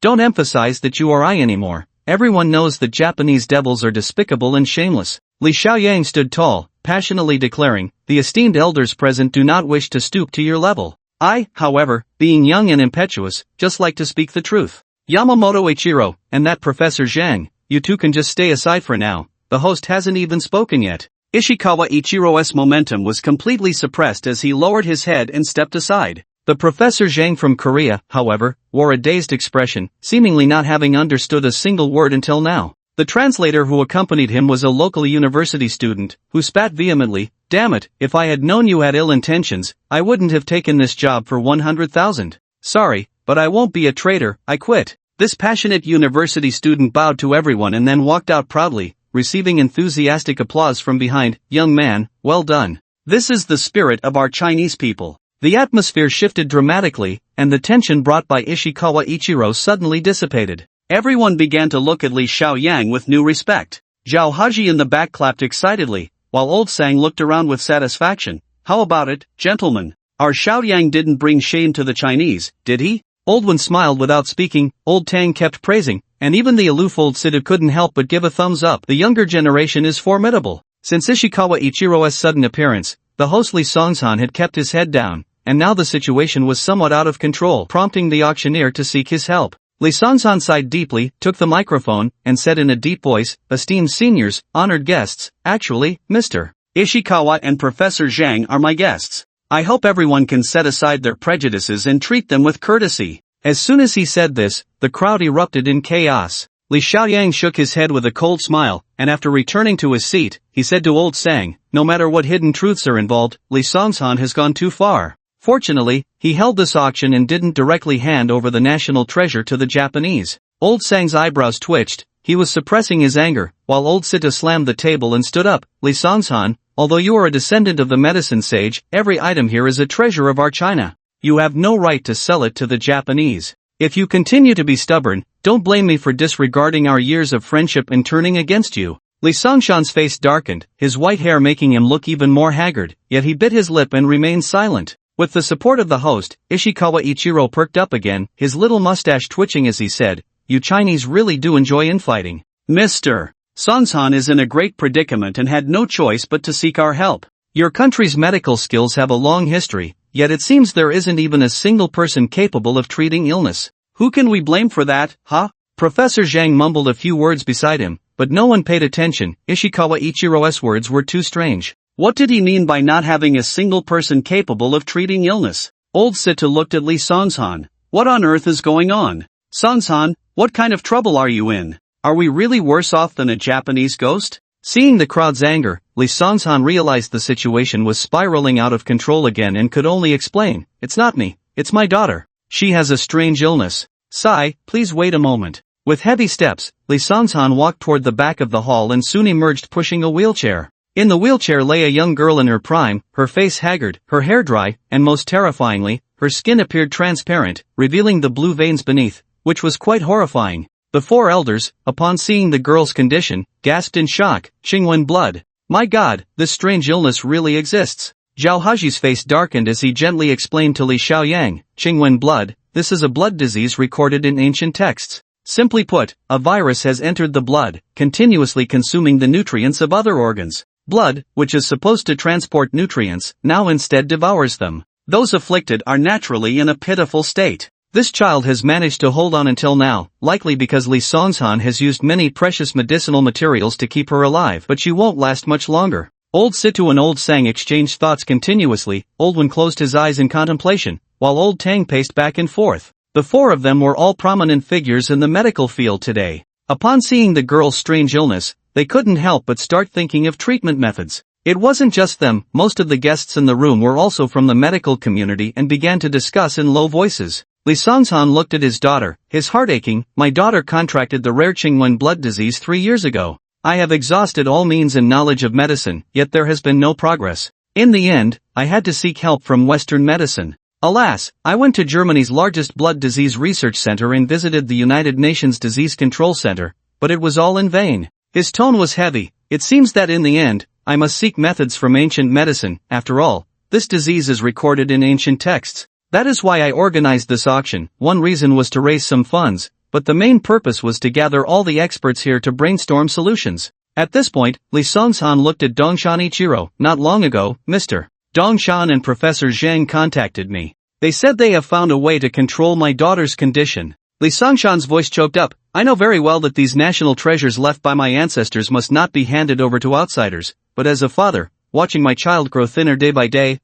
don't emphasize that you are I anymore. Everyone knows that Japanese devils are despicable and shameless." Li Xiaoyang stood tall, passionately declaring, "The esteemed elders present do not wish to stoop to your level. I, however, being young and impetuous, just like to speak the truth. Yamamoto Ichiro, and that Professor Zhang, you two can just stay aside for now, the host hasn't even spoken yet." Ishikawa Ichiro's momentum was completely suppressed as he lowered his head and stepped aside. The Professor Zhang from Korea, however, wore a dazed expression, seemingly not having understood a single word until now. The translator who accompanied him was a local university student, who spat vehemently, "Damn it, if I had known you had ill intentions, I wouldn't have taken this job for 100,000. Sorry, but I won't be a traitor, I quit." This passionate university student bowed to everyone and then walked out proudly, receiving enthusiastic applause from behind. "Young man, well done. This is the spirit of our Chinese people. The atmosphere shifted dramatically, and the tension brought by Ishikawa Ichiro suddenly dissipated. Everyone began to look at Li Xiaoyang with new respect. Zhao Haji in the back clapped excitedly, while Old Sang looked around with satisfaction. How about it, gentlemen? Our Xiaoyang didn't bring shame to the Chinese, did he? Old Wen smiled without speaking. Old Tang kept praising, and even the aloof Old Sidu couldn't help but give a thumbs up. The younger generation is formidable. Since Ishikawa Ichiro's sudden appearance, the host Li Songshan had kept his head down, and now the situation was somewhat out of control, prompting the auctioneer to seek his help. Li Songshan sighed deeply, took the microphone, and said in a deep voice, "Esteemed seniors, honored guests, actually, Mr. Ishikawa and Professor Zhang are my guests. I hope everyone can set aside their prejudices and treat them with courtesy." As soon as he said this, the crowd erupted in chaos. Li Xiaoyang shook his head with a cold smile, and after returning to his seat, he said to Old Sang, "No matter what hidden truths are involved, Li Songshan has gone too far." Fortunately, he held this auction and didn't directly hand over the national treasure to the Japanese. Old Sang's eyebrows twitched. He was suppressing his anger, while Old Sita slammed the table and stood up. "Li Songshan, although you are a descendant of the medicine sage, every item here is a treasure of our China. You have no right to sell it to the Japanese. If you continue to be stubborn, don't blame me for disregarding our years of friendship and turning against you." Li Songshan's face darkened, his white hair making him look even more haggard, yet he bit his lip and remained silent. With the support of the host, Ishikawa Ichiro perked up again, his little mustache twitching as he said, "You Chinese really do enjoy infighting. Mr. Songshan is in a great predicament and had no choice but to seek our help. Your country's medical skills have a long history, yet it seems there isn't even a single person capable of treating illness. Who can we blame for that, huh?" Professor Zhang mumbled a few words beside him, but no one paid attention. Ishikawa Ichiro's words were too strange. What did he mean by not having a single person capable of treating illness? Old Sita looked at Li Songshan. What on earth is going on? Songshan, what kind of trouble are you in? Are we really worse off than a Japanese ghost? Seeing the crowd's anger, Li Songshan realized the situation was spiraling out of control again and could only explain, "It's not me, it's my daughter. She has a strange illness." "Sai, please wait a moment." With heavy steps, Li Songshan walked toward the back of the hall and soon emerged pushing a wheelchair. In the wheelchair lay a young girl in her prime, her face haggard, her hair dry, and most terrifyingly, her skin appeared transparent, revealing the blue veins beneath, which was quite horrifying. The four elders, upon seeing the girl's condition, gasped in shock. "Qingwen blood. My God, this strange illness really exists." Zhao Haji's face darkened as he gently explained to Li Xiaoyang, "Qingwen blood, this is a blood disease recorded in ancient texts. Simply put, a virus has entered the blood, continuously consuming the nutrients of other organs. Blood, which is supposed to transport nutrients, now instead devours them. Those afflicted are naturally in a pitiful state. This child has managed to hold on until now, likely because Li Songshan has used many precious medicinal materials to keep her alive, but she won't last much longer." Old Situ and Old Sang exchanged thoughts continuously. Old Wen closed his eyes in contemplation, while Old Tang paced back and forth. The four of them were all prominent figures in the medical field today. Upon seeing the girl's strange illness, they couldn't help but start thinking of treatment methods. It wasn't just them, most of the guests in the room were also from the medical community and began to discuss in low voices. Li Songshan looked at his daughter, his heart aching. "My daughter contracted the rare Qingwen blood disease 3 years ago. I have exhausted all means and knowledge of medicine, yet there has been no progress. In the end, I had to seek help from Western medicine. Alas, I went to Germany's largest blood disease research center and visited the United Nations Disease Control Center, but it was all in vain." His tone was heavy. "It seems that in the end, I must seek methods from ancient medicine. After all, this disease is recorded in ancient texts. That is why I organized this auction. One reason was to raise some funds, but the main purpose was to gather all the experts here to brainstorm solutions." At this point, Li Songshan looked at Dongshan Ichiro. "Not long ago, Mr. Dongshan and Professor Zhang contacted me. They said they have found a way to control my daughter's condition." Li Songshan's voice choked up. "I know very well that these national treasures left by my ancestors must not be handed over to outsiders, but as a father, watching my child grow thinner day by day,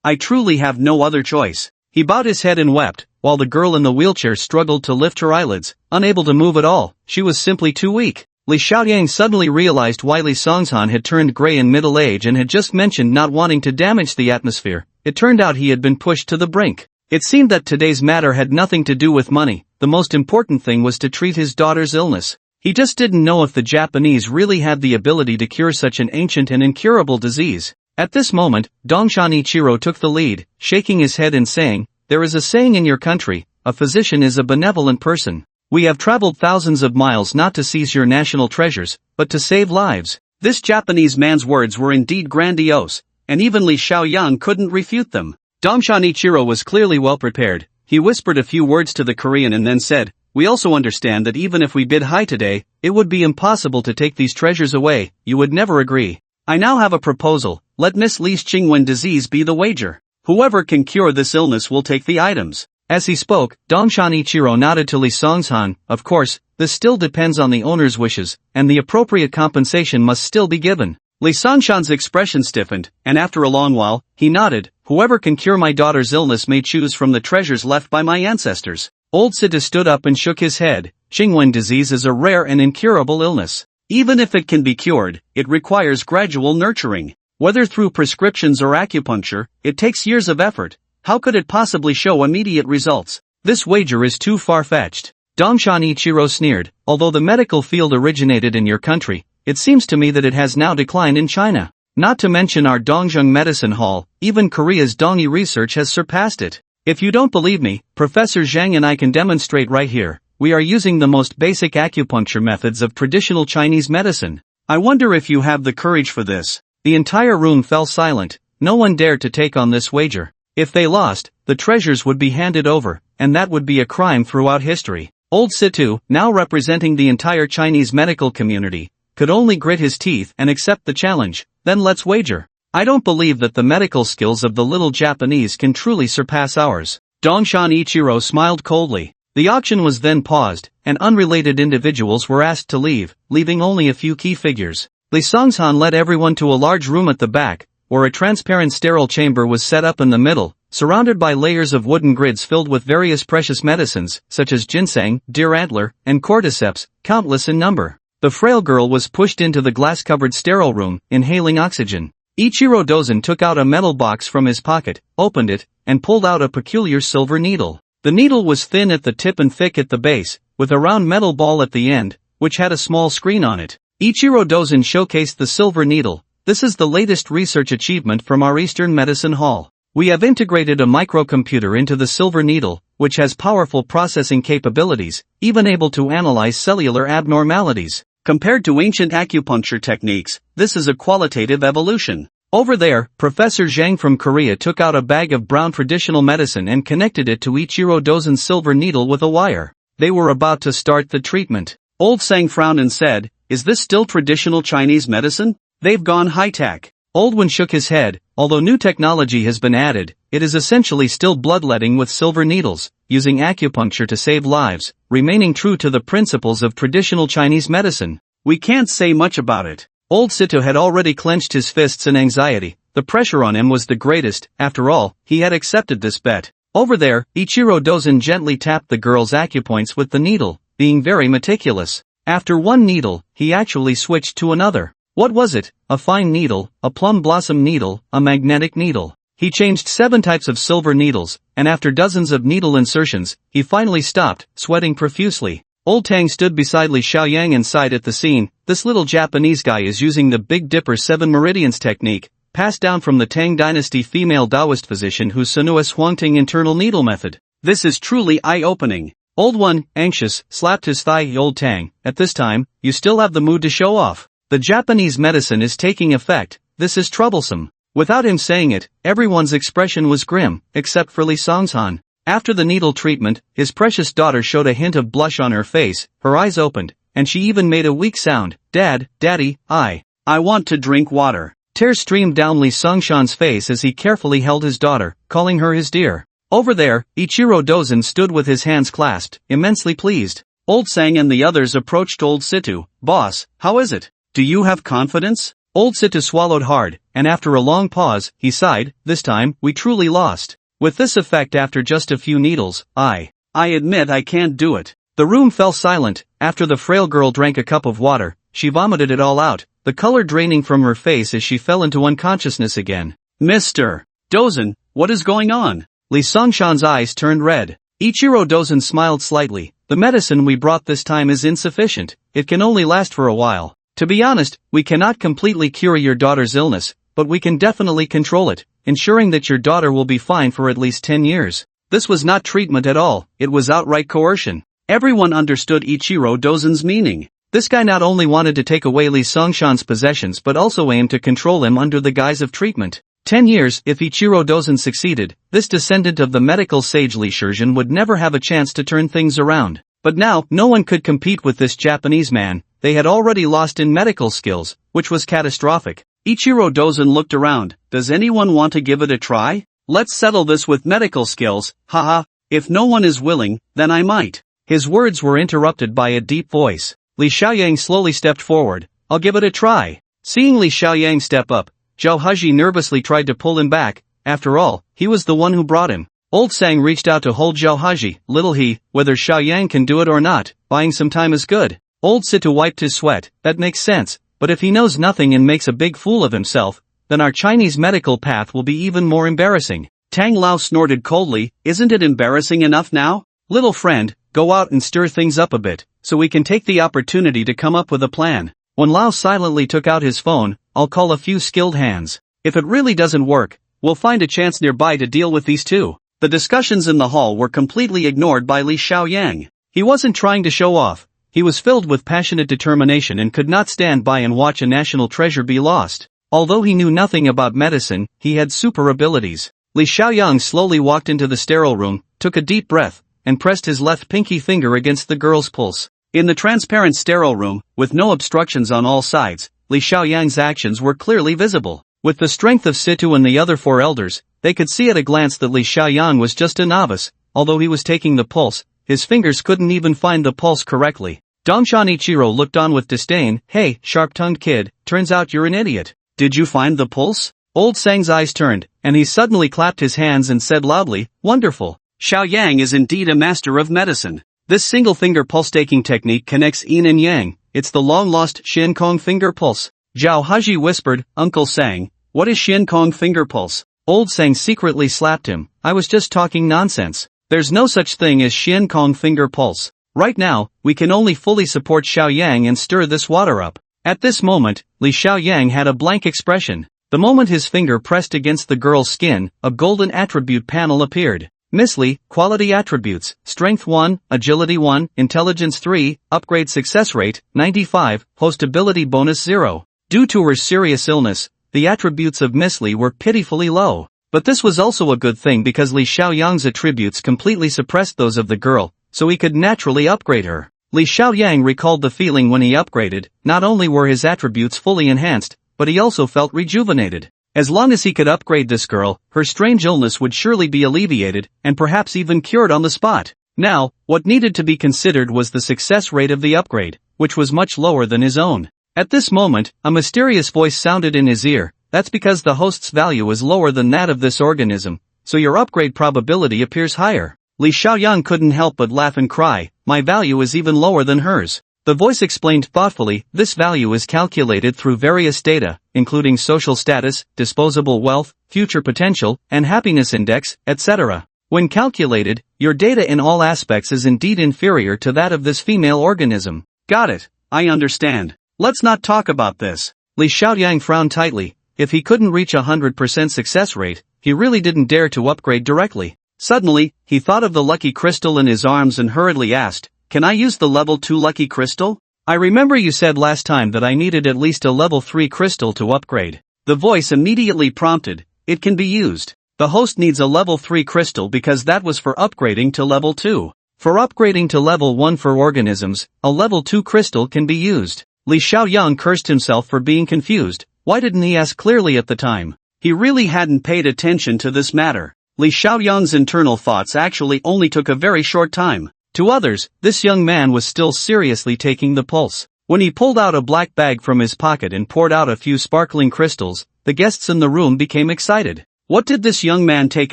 I truly have no other choice." He bowed his head and wept, while the girl in the wheelchair struggled to lift her eyelids, unable to move at all. She was simply too weak. Li Xiaoyang suddenly realized why Li Songshan had turned gray in middle age and had just mentioned not wanting to damage the atmosphere. It turned out he had been pushed to the brink. It seemed that today's matter had nothing to do with money. The most important thing was to treat his daughter's illness. He just didn't know if the Japanese really had the ability to cure such an ancient and incurable disease. At this moment, Dongshan Ichiro took the lead, shaking his head and saying, "There is a saying in your country, a physician is a benevolent person. We have traveled thousands of miles not to seize your national treasures, but to save lives." This Japanese man's words were indeed grandiose, and even Li Xiaoyang couldn't refute them. Dongshan Ichiro was clearly well prepared. He whispered a few words to the Korean and then said, "We also understand that even if we bid high today, it would be impossible to take these treasures away. You would never agree. I now have a proposal. Let Miss Li's Qingwen disease be the wager. Whoever can cure this illness will take the items." As he spoke, Dongshan Ichiro nodded to Li Songshan. "Of course, this still depends on the owner's wishes, and the appropriate compensation must still be given." Li Songshan's expression stiffened, and after a long while, he nodded. "Whoever can cure my daughter's illness may choose from the treasures left by my ancestors." Old Sita stood up and shook his head. Qingwen disease is a rare and incurable illness. Even if it can be cured, it requires gradual nurturing. Whether through prescriptions or acupuncture, it takes years of effort. How could it possibly show immediate results? This wager is too far-fetched. Dongshan Ichiro sneered. "Although the medical field originated in your country, it seems to me that it has now declined in China. Not to mention our Dongjung Medicine Hall, even Korea's Dongyi research has surpassed it. If you don't believe me, Professor Zhang and I can demonstrate right here. We are using the most basic acupuncture methods of traditional Chinese medicine. I wonder if you have the courage for this." The entire room fell silent. No one dared to take on this wager. If they lost, the treasures would be handed over, and that would be a crime throughout history. Old Situ, now representing the entire Chinese medical community, could only grit his teeth and accept the challenge. "Then let's wager. I don't believe that the medical skills of the little Japanese can truly surpass ours." Dongshan Ichiro smiled coldly. The auction was then paused, and unrelated individuals were asked to leave, leaving only a few key figures. Li Songshan led everyone to a large room at the back, where a transparent sterile chamber was set up in the middle, surrounded by layers of wooden grids filled with various precious medicines, such as ginseng, deer antler, and cordyceps, countless in number. The frail girl was pushed into the glass-covered sterile room, inhaling oxygen. Ichiro Dozen took out a metal box from his pocket, opened it, and pulled out a peculiar silver needle. The needle was thin at the tip and thick at the base, with a round metal ball at the end, which had a small screen on it. Ichiro Dozen showcased the silver needle. "This is the latest research achievement from our Eastern Medicine Hall. We have integrated a microcomputer into the silver needle, which has powerful processing capabilities, even able to analyze cellular abnormalities. Compared to ancient acupuncture techniques, this is a qualitative evolution." Over there, Professor Zhang from Korea took out a bag of brown traditional medicine and connected it to Ichiro Dozen's silver needle with a wire. They were about to start the treatment. Old Sang frowned and said, "Is this still traditional Chinese medicine? They've gone high-tech." Old Wen shook his head. "Although new technology has been added, it is essentially still bloodletting with silver needles, using acupuncture to save lives, remaining true to the principles of traditional Chinese medicine. We can't say much about it." Old Sito had already clenched his fists in anxiety. The pressure on him was the greatest. After all, he had accepted this bet. Over there, Ichiro Dozen gently tapped the girl's acupoints with the needle, being very meticulous. After one needle, he actually switched to another. What was it? A fine needle, a plum blossom needle, a magnetic needle. He changed 7 types of silver needles, and after dozens of needle insertions, he finally stopped, sweating profusely. Old Tang stood beside Li Xiaoyang and sighed at the scene. This little Japanese guy is using the Big Dipper 7 Meridians technique, passed down from the Tang dynasty female Taoist physician whose Sinuous Huangting internal needle method. This is truly eye-opening. Old One, anxious, slapped his thigh. Old Tang, at this time, you still have the mood to show off. The Japanese medicine is taking effect. This is troublesome. Without him saying it, everyone's expression was grim, except for Li Songshan. After the needle treatment, his precious daughter showed a hint of blush on her face, her eyes opened, and she even made a weak sound. "Dad, Daddy, I want to drink water." Tears streamed down Li Songshan's face as he carefully held his daughter, calling her his dear. Over there, Ichiro Dozen stood with his hands clasped, immensely pleased. Old Sang and the others approached Old Situ. "Boss, how is it? Do you have confidence?" Old Situ swallowed hard, and after a long pause, he sighed. "This time, we truly lost. With this effect after just a few needles, I admit I can't do it." The room fell silent. After the frail girl drank a cup of water, she vomited it all out, the color draining from her face as she fell into unconsciousness again. "Mr. Dozen, what is going on?" Li Songshan's eyes turned red. Ichiro Dozen smiled slightly. "The medicine we brought this time is insufficient. It can only last for a while. To be honest, we cannot completely cure your daughter's illness, but we can definitely control it, ensuring that your daughter will be fine for at least 10 years. This was not treatment at all, it was outright coercion. Everyone understood Ichiro Dozen's meaning. This guy not only wanted to take away Li Songshan's possessions but also aimed to control him under the guise of treatment. 10 years, if Ichiro Dozen succeeded, this descendant of the medical sage Li Shizhen would never have a chance to turn things around. But now, no one could compete with this Japanese man. They had already lost in medical skills, which was catastrophic. Ichiro Dozen looked around. Does anyone want to give it a try? Let's settle this with medical skills, haha. If no one is willing, then I might. His words were interrupted by a deep voice. Li Xiaoyang slowly stepped forward. I'll give it a try. Seeing Li Xiaoyang step up, Zhao Haji nervously tried to pull him back. After all, he was the one who brought him. Old Sang reached out to hold Zhao Haji. Little he, whether Xiaoyang can do it or not, buying some time is good. Old Situ wiped his sweat. That makes sense, but if he knows nothing and makes a big fool of himself, then our Chinese medical path will be even more embarrassing. Tang Lao snorted coldly. Isn't it embarrassing enough now? Little friend, go out and stir things up a bit, so we can take the opportunity to come up with a plan. When Lao silently took out his phone, I'll call a few skilled hands. If it really doesn't work, we'll find a chance nearby to deal with these two. The discussions in the hall were completely ignored by Li Xiaoyang. He wasn't trying to show off. He was filled with passionate determination and could not stand by and watch a national treasure be lost. Although he knew nothing about medicine, he had super abilities. Li Xiaoyang slowly walked into the sterile room, took a deep breath, and pressed his left pinky finger against the girl's pulse. In the transparent sterile room, with no obstructions on all sides, Li Xiaoyang's actions were clearly visible. With the strength of Situ and the other four elders, they could see at a glance that Li Xiaoyang was just a novice. Although he was taking the pulse, his fingers couldn't even find the pulse correctly. Dongshan Ichiro looked on with disdain. Hey, sharp-tongued kid, turns out you're an idiot. Did you find the pulse? Old Sang's eyes turned, and he suddenly clapped his hands and said loudly, wonderful. Xiaoyang is indeed a master of medicine. This single-finger pulse-taking technique connects yin and yang. It's the long-lost Shin Kong finger pulse. Zhao Haji whispered, Uncle Sang, what is Shin Kong finger pulse? Old Sang secretly slapped him. I was just talking nonsense. There's no such thing as Shin Kong finger pulse. Right now, we can only fully support Xiaoyang and stir this water up. At this moment, Li Xiaoyang had a blank expression. The moment his finger pressed against the girl's skin, a golden attribute panel appeared. Miss Li, quality attributes, strength 1, agility 1, intelligence 3, upgrade success rate, 95, host ability bonus 0. Due to her serious illness, the attributes of Miss Li were pitifully low. But this was also a good thing because Li Xiaoyang's attributes completely suppressed those of the girl, so he could naturally upgrade her. Li Xiaoyang recalled the feeling when he upgraded. Not only were his attributes fully enhanced, but he also felt rejuvenated. As long as he could upgrade this girl, her strange illness would surely be alleviated, and perhaps even cured on the spot. Now, what needed to be considered was the success rate of the upgrade, which was much lower than his own. At this moment, a mysterious voice sounded in his ear. That's because the host's value is lower than that of this organism, so your upgrade probability appears higher. Li Xiaoyang couldn't help but laugh and cry, my value is even lower than hers. The voice explained thoughtfully, this value is calculated through various data, including social status, disposable wealth, future potential, and happiness index, etc. When calculated, your data in all aspects is indeed inferior to that of this female organism. Got it, I understand. Let's not talk about this. Li Xiaoyang frowned tightly. If he couldn't reach 100% success rate, he really didn't dare to upgrade directly. Suddenly, he thought of the lucky crystal in his arms and hurriedly asked, can I use the level 2 lucky crystal? I remember you said last time that I needed at least a level 3 crystal to upgrade. The voice immediately prompted, it can be used. The host needs a level 3 crystal because that was for upgrading to level 2. For upgrading to level 1 for organisms, a level 2 crystal can be used. Li Xiaoyang cursed himself for being confused. Why didn't he ask clearly at the time? He really hadn't paid attention to this matter. Li Xiaoyang's internal thoughts actually only took a very short time. To others, this young man was still seriously taking the pulse. When he pulled out a black bag from his pocket and poured out a few sparkling crystals, the guests in the room became excited. What did this young man take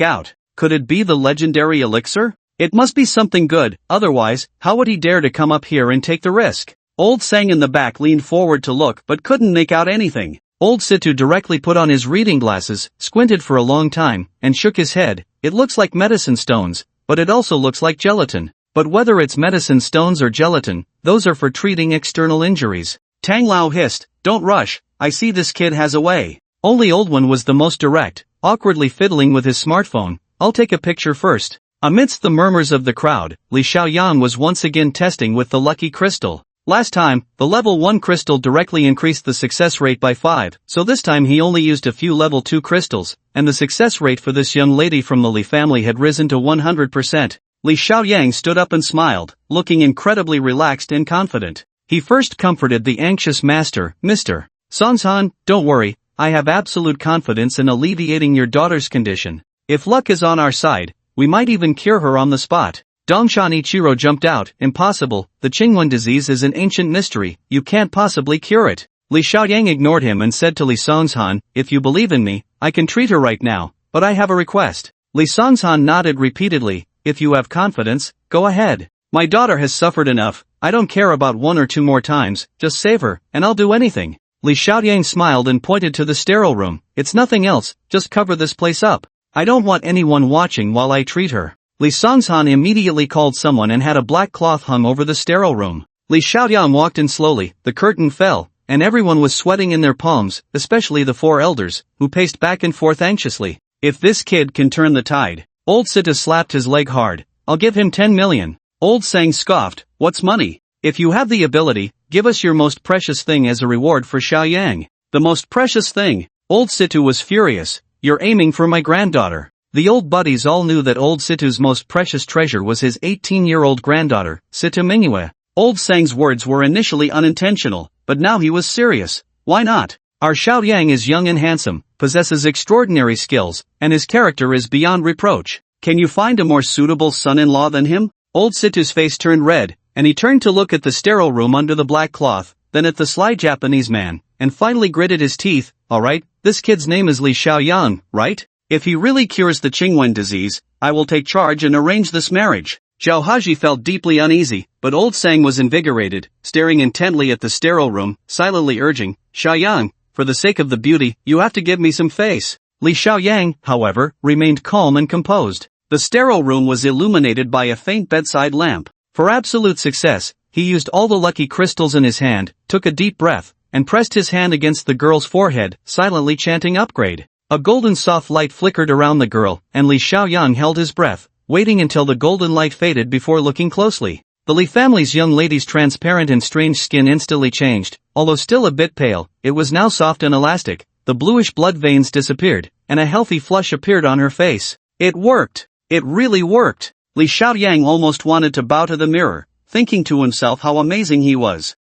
out? Could it be the legendary elixir? It must be something good, otherwise, how would he dare to come up here and take the risk? Old Sang in the back leaned forward to look but couldn't make out anything. Old Situ directly put on his reading glasses, squinted for a long time, and shook his head. It looks like medicine stones, but it also looks like gelatin. But whether it's medicine stones or gelatin, those are for treating external injuries. Tang Lao hissed, don't rush, I see this kid has a way. Only Old-One was the most direct, awkwardly fiddling with his smartphone. "I'll take a picture first." Amidst the murmurs of the crowd, Li Xiaoyang was once again testing with the lucky crystal. Last time, the level 1 crystal directly increased the success rate by 5, so this time he only used a few level 2 crystals, and the success rate for this young lady from the Li family had risen to 100%. Li Xiaoyang stood up and smiled, looking incredibly relaxed and confident. He first comforted the anxious master, "Mr. Songsan, don't worry, I have absolute confidence in alleviating your daughter's condition. If luck is on our side, we might even cure her on the spot." Dongshan Ichiro jumped out, "Impossible, the Qingwen disease is an ancient mystery, you can't possibly cure it." Li Xiaoyang ignored him and said to Li Songshan, "If you believe in me, I can treat her right now, but I have a request." Li Songshan nodded repeatedly, "If you have confidence, go ahead. My daughter has suffered enough, I don't care about 1 or 2 more times, just save her, and I'll do anything." Li Xiaoyang smiled and pointed to the sterile room. "It's nothing else, just cover this place up. I don't want anyone watching while I treat her." Li Songshan immediately called someone and had a black cloth hung over the sterile room. Li Xiaoyang walked in slowly, the curtain fell, and everyone was sweating in their palms, especially the 4 elders, who paced back and forth anxiously. "If this kid can turn the tide." Old Sita slapped his leg hard. "I'll give him 10 million. Old Sang scoffed, "What's money? If you have the ability, give us your most precious thing as a reward for Xiaoyang." "The most precious thing?" Old Situ was furious. "You're aiming for my granddaughter." The old buddies all knew that old Situ's most precious treasure was his 18-year-old granddaughter, Situ Mingyue. Old Sang's words were initially unintentional, but now he was serious. "Why not? Our Xiaoyang is young and handsome, possesses extraordinary skills, and his character is beyond reproach. Can you find a more suitable son-in-law than him?" Old Situ's face turned red, and he turned to look at the sterile room under the black cloth, then at the sly Japanese man, and finally gritted his teeth. "Alright, this kid's name is Li Xiaoyang, right? If he really cures the Qingwen disease, I will take charge and arrange this marriage." Zhao Haji felt deeply uneasy, but old Sang was invigorated, staring intently at the sterile room, silently urging, "Xiaoyang, for the sake of the beauty, you have to give me some face." Li Xiaoyang, however, remained calm and composed. The sterile room was illuminated by a faint bedside lamp. For absolute success, he used all the lucky crystals in his hand, took a deep breath, and pressed his hand against the girl's forehead, silently chanting "Upgrade." A golden soft light flickered around the girl, and Li Xiaoyang held his breath, waiting until the golden light faded before looking closely. The Li family's young lady's transparent and strange skin instantly changed. Although still a bit pale, it was now soft and elastic, the bluish blood veins disappeared, and a healthy flush appeared on her face. It worked! It really worked! Li Xiaoyang almost wanted to bow to the mirror, thinking to himself how amazing he was.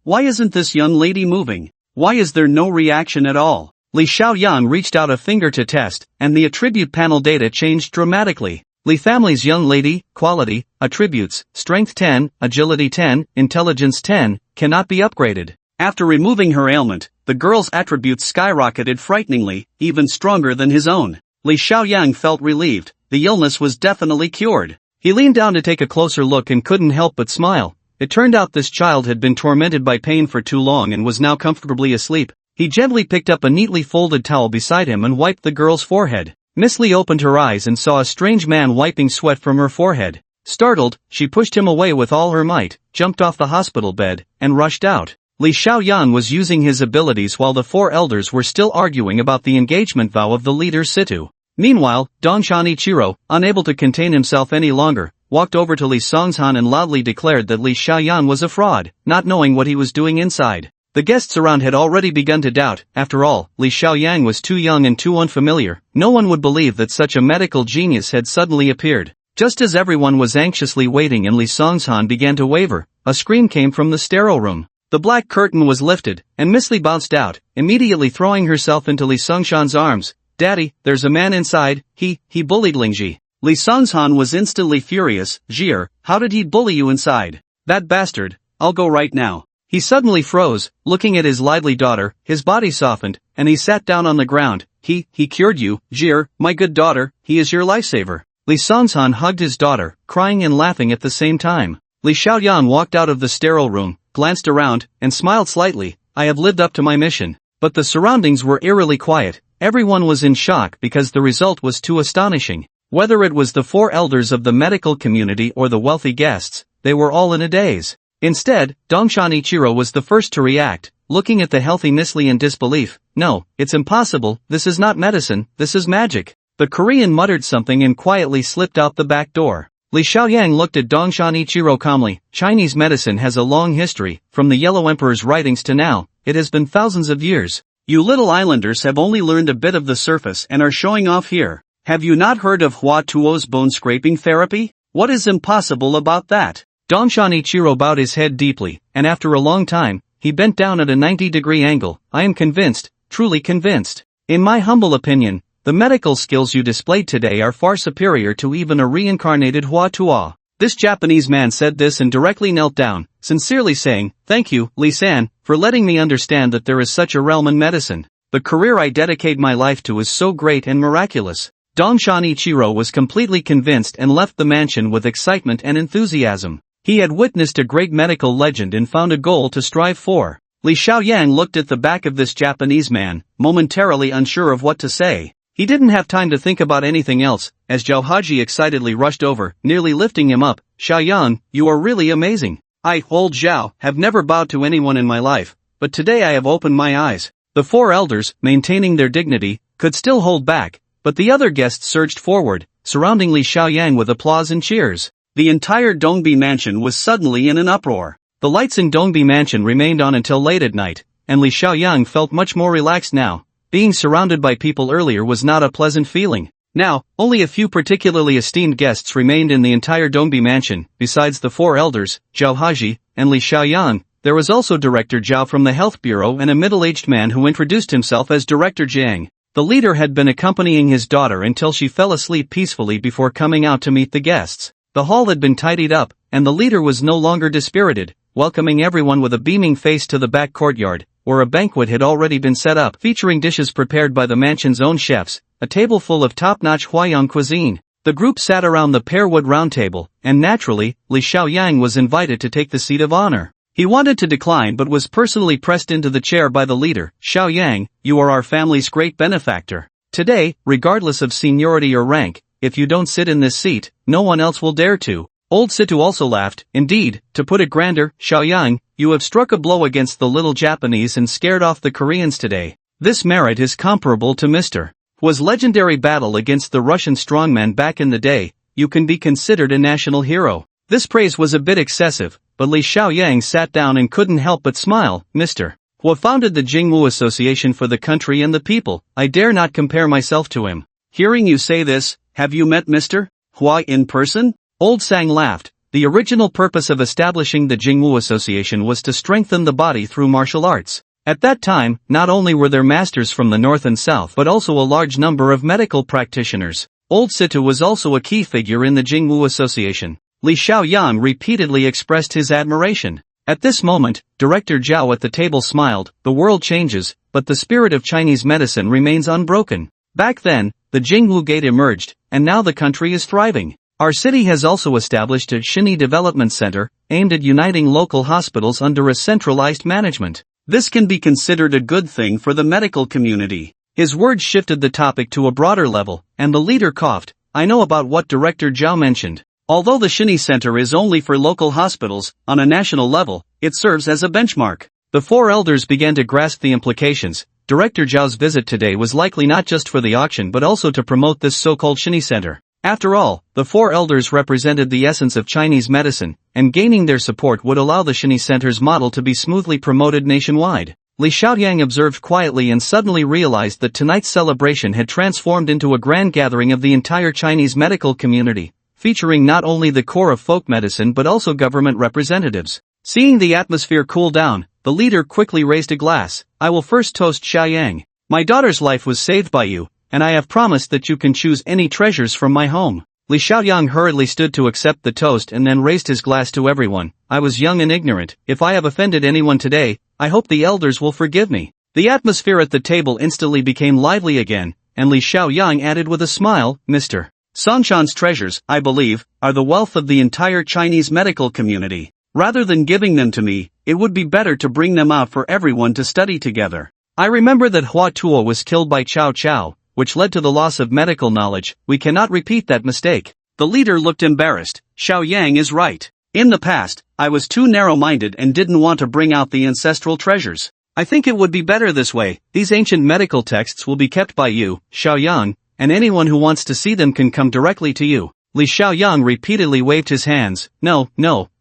Why isn't this young lady moving? Why is there no reaction at all? Li Xiaoyang reached out a finger to test, and the attribute panel data changed dramatically. Li family's young lady, quality, attributes, strength 10, agility 10, intelligence 10, cannot be upgraded. After removing her ailment, the girl's attributes skyrocketed frighteningly, even stronger than his own. Li Xiaoyang felt relieved, the illness was definitely cured. He leaned down to take a closer look and couldn't help but smile. It turned out this child had been tormented by pain for too long and was now comfortably asleep. He gently picked up a neatly folded towel beside him and wiped the girl's forehead. Miss Li opened her eyes and saw a strange man wiping sweat from her forehead. Startled, she pushed him away with all her might, jumped off the hospital bed, and rushed out. Li Xiaoyang was using his abilities while the 4 elders were still arguing about the engagement vow of the leader Situ. Meanwhile, Dongshan Ichiro, unable to contain himself any longer, walked over to Li Songshan and loudly declared that Li Xiaoyang was a fraud, not knowing what he was doing inside. The guests around had already begun to doubt. After all, Li Xiaoyang was too young and too unfamiliar. No one would believe that such a medical genius had suddenly appeared. Just as everyone was anxiously waiting and Li Songshan began to waver, a scream came from the sterile room. The black curtain was lifted, and Miss Li bounced out, immediately throwing herself into Li Songshan's arms. "Daddy, there's a man inside, he bullied Lingji." Li Songshan was instantly furious. "Jir, how did he bully you inside? That bastard, I'll go right now." He suddenly froze, looking at his lively daughter, his body softened, and he sat down on the ground. He cured you, Jir, my good daughter, he is your lifesaver." Li Songshan hugged his daughter, crying and laughing at the same time. Li Xiaoyang walked out of the sterile room, glanced around, and smiled slightly. "I have lived up to my mission." But the surroundings were eerily quiet. Everyone was in shock because the result was too astonishing. Whether it was the 4 elders of the medical community or the wealthy guests, they were all in a daze. Instead, Dongshan Ichiro was the first to react. looking at the healthy Nisli in disbelief. No, it's impossible, this is not medicine, this is magic. The Korean muttered something and quietly slipped out the back door. Li Xiaoyang looked at Dongshan Ichiro calmly. Chinese medicine has a long history, from the Yellow Emperor's writings to now. It has been thousands of years. You little islanders have only learned a bit of the surface and are showing off here. Have you not heard of Hua Tuo's bone scraping therapy? What is impossible about that? Dongshan Ichiro bowed his head deeply, and after a long time, he bent down at a 90-degree angle. I am convinced, truly convinced. In my humble opinion, the medical skills you displayed today are far superior to even a reincarnated Hua Tuo. This Japanese man said this and directly knelt down, sincerely saying, "Thank you, Li-san, for letting me understand that there is such a realm in medicine. The career I dedicate my life to is so great and miraculous." Dongshan Ichiro was completely convinced and left the mansion with excitement and enthusiasm. He had witnessed a great medical legend and found a goal to strive for. Li Xiaoyang looked at the back of this Japanese man, momentarily unsure of what to say. He didn't have time to think about anything else, as Zhao Haji excitedly rushed over, nearly lifting him up. "Xiaoyang, you are really amazing. I, old Zhao, have never bowed to anyone in my life, but today I have opened my eyes." The four elders, maintaining their dignity, could still hold back, but the other guests surged forward, surrounding Li Xiaoyang with applause and cheers. The entire Dongbi mansion was suddenly in an uproar. The lights in Dongbi mansion remained on until late at night, and Li Xiaoyang felt much more relaxed now. Being surrounded by people earlier was not a pleasant feeling. Now, only a few particularly esteemed guests remained in the entire Dongbi mansion. Besides the four elders, Zhao Haji, and Li Xiaoyang, there was also Director Zhao from the Health Bureau and a middle-aged man who introduced himself as Director Jiang. The leader had been accompanying his daughter until she fell asleep peacefully before coming out to meet the guests. The hall had been tidied up, and the leader was no longer dispirited, welcoming everyone with a beaming face to the back courtyard, where a banquet had already been set up, featuring dishes prepared by the mansion's own chefs, a table full of top-notch Huaiyang cuisine. The group sat around the pear-wood round table, and naturally, Li Xiaoyang was invited to take the seat of honor. He wanted to decline but was personally pressed into the chair by the leader. "Xiaoyang, you are our family's great benefactor. Today, regardless of seniority or rank, if you don't sit in this seat, no one else will dare to." Old Situ also laughed. "Indeed, to put it grander, Xiaoyang, you have struck a blow against the little Japanese and scared off the Koreans today. This merit is comparable to Mr. Hwa's legendary battle against the Russian strongman back in the day. You can be considered a national hero." This praise was a bit excessive, but Li Xiaoyang sat down and couldn't help but smile. "Mr. Hwa founded the Jingwu Association for the country and the people. I dare not compare myself to him." "Hearing you say this, have you met Mr. Hwa in person?" Old Sang laughed. The original purpose of establishing the Jingwu Association was to strengthen the body through martial arts. At that time, not only were there masters from the north and south but also a large number of medical practitioners. Old Situ was also a key figure in the Jingwu Association. Li Xiaoyang repeatedly expressed his admiration. At this moment, Director Zhao at the table smiled. The world changes, but the spirit of Chinese medicine remains unbroken. Back then, the Jingwu Gate emerged, and now the country is thriving. Our city has also established a Xinyi Development Center, aimed at uniting local hospitals under a centralized management. This can be considered a good thing for the medical community. His words shifted the topic to a broader level, and the leader coughed. "I know about what Director Zhao mentioned. Although the Xinyi Center is only for local hospitals, on a national level, it serves as a benchmark." The four elders began to grasp the implications. Director Zhao's visit today was likely not just for the auction but also to promote this so-called Xinyi Center. After all, the four elders represented the essence of Chinese medicine, and gaining their support would allow the Xinyi Center's model to be smoothly promoted nationwide. Li Xiaoyang observed quietly and suddenly realized that tonight's celebration had transformed into a grand gathering of the entire Chinese medical community, featuring not only the core of folk medicine but also government representatives. Seeing the atmosphere cool down, the leader quickly raised a glass. "I will first toast Xiaoyang. My daughter's life was saved by you, and I have promised that you can choose any treasures from my home." Li Xiaoyang hurriedly stood to accept the toast and then raised his glass to everyone. "I was young and ignorant. If I have offended anyone today, I hope the elders will forgive me." The atmosphere at the table instantly became lively again, and Li Xiaoyang added with a smile, "Mr. Songshan's treasures, I believe, are the wealth of the entire Chinese medical community. Rather than giving them to me, it would be better to bring them out for everyone to study together. I remember that Hua Tuo was killed by Cao Cao, which led to the loss of medical knowledge. We cannot repeat that mistake." The leader looked embarrassed. "Xiaoyang is right. In the past, I was too narrow-minded and didn't want to bring out the ancestral treasures. I think it would be better this way. These ancient medical texts will be kept by you, Xiaoyang, and anyone who wants to see them can come directly to you. Li Xiaoyang repeatedly waved his hands. No,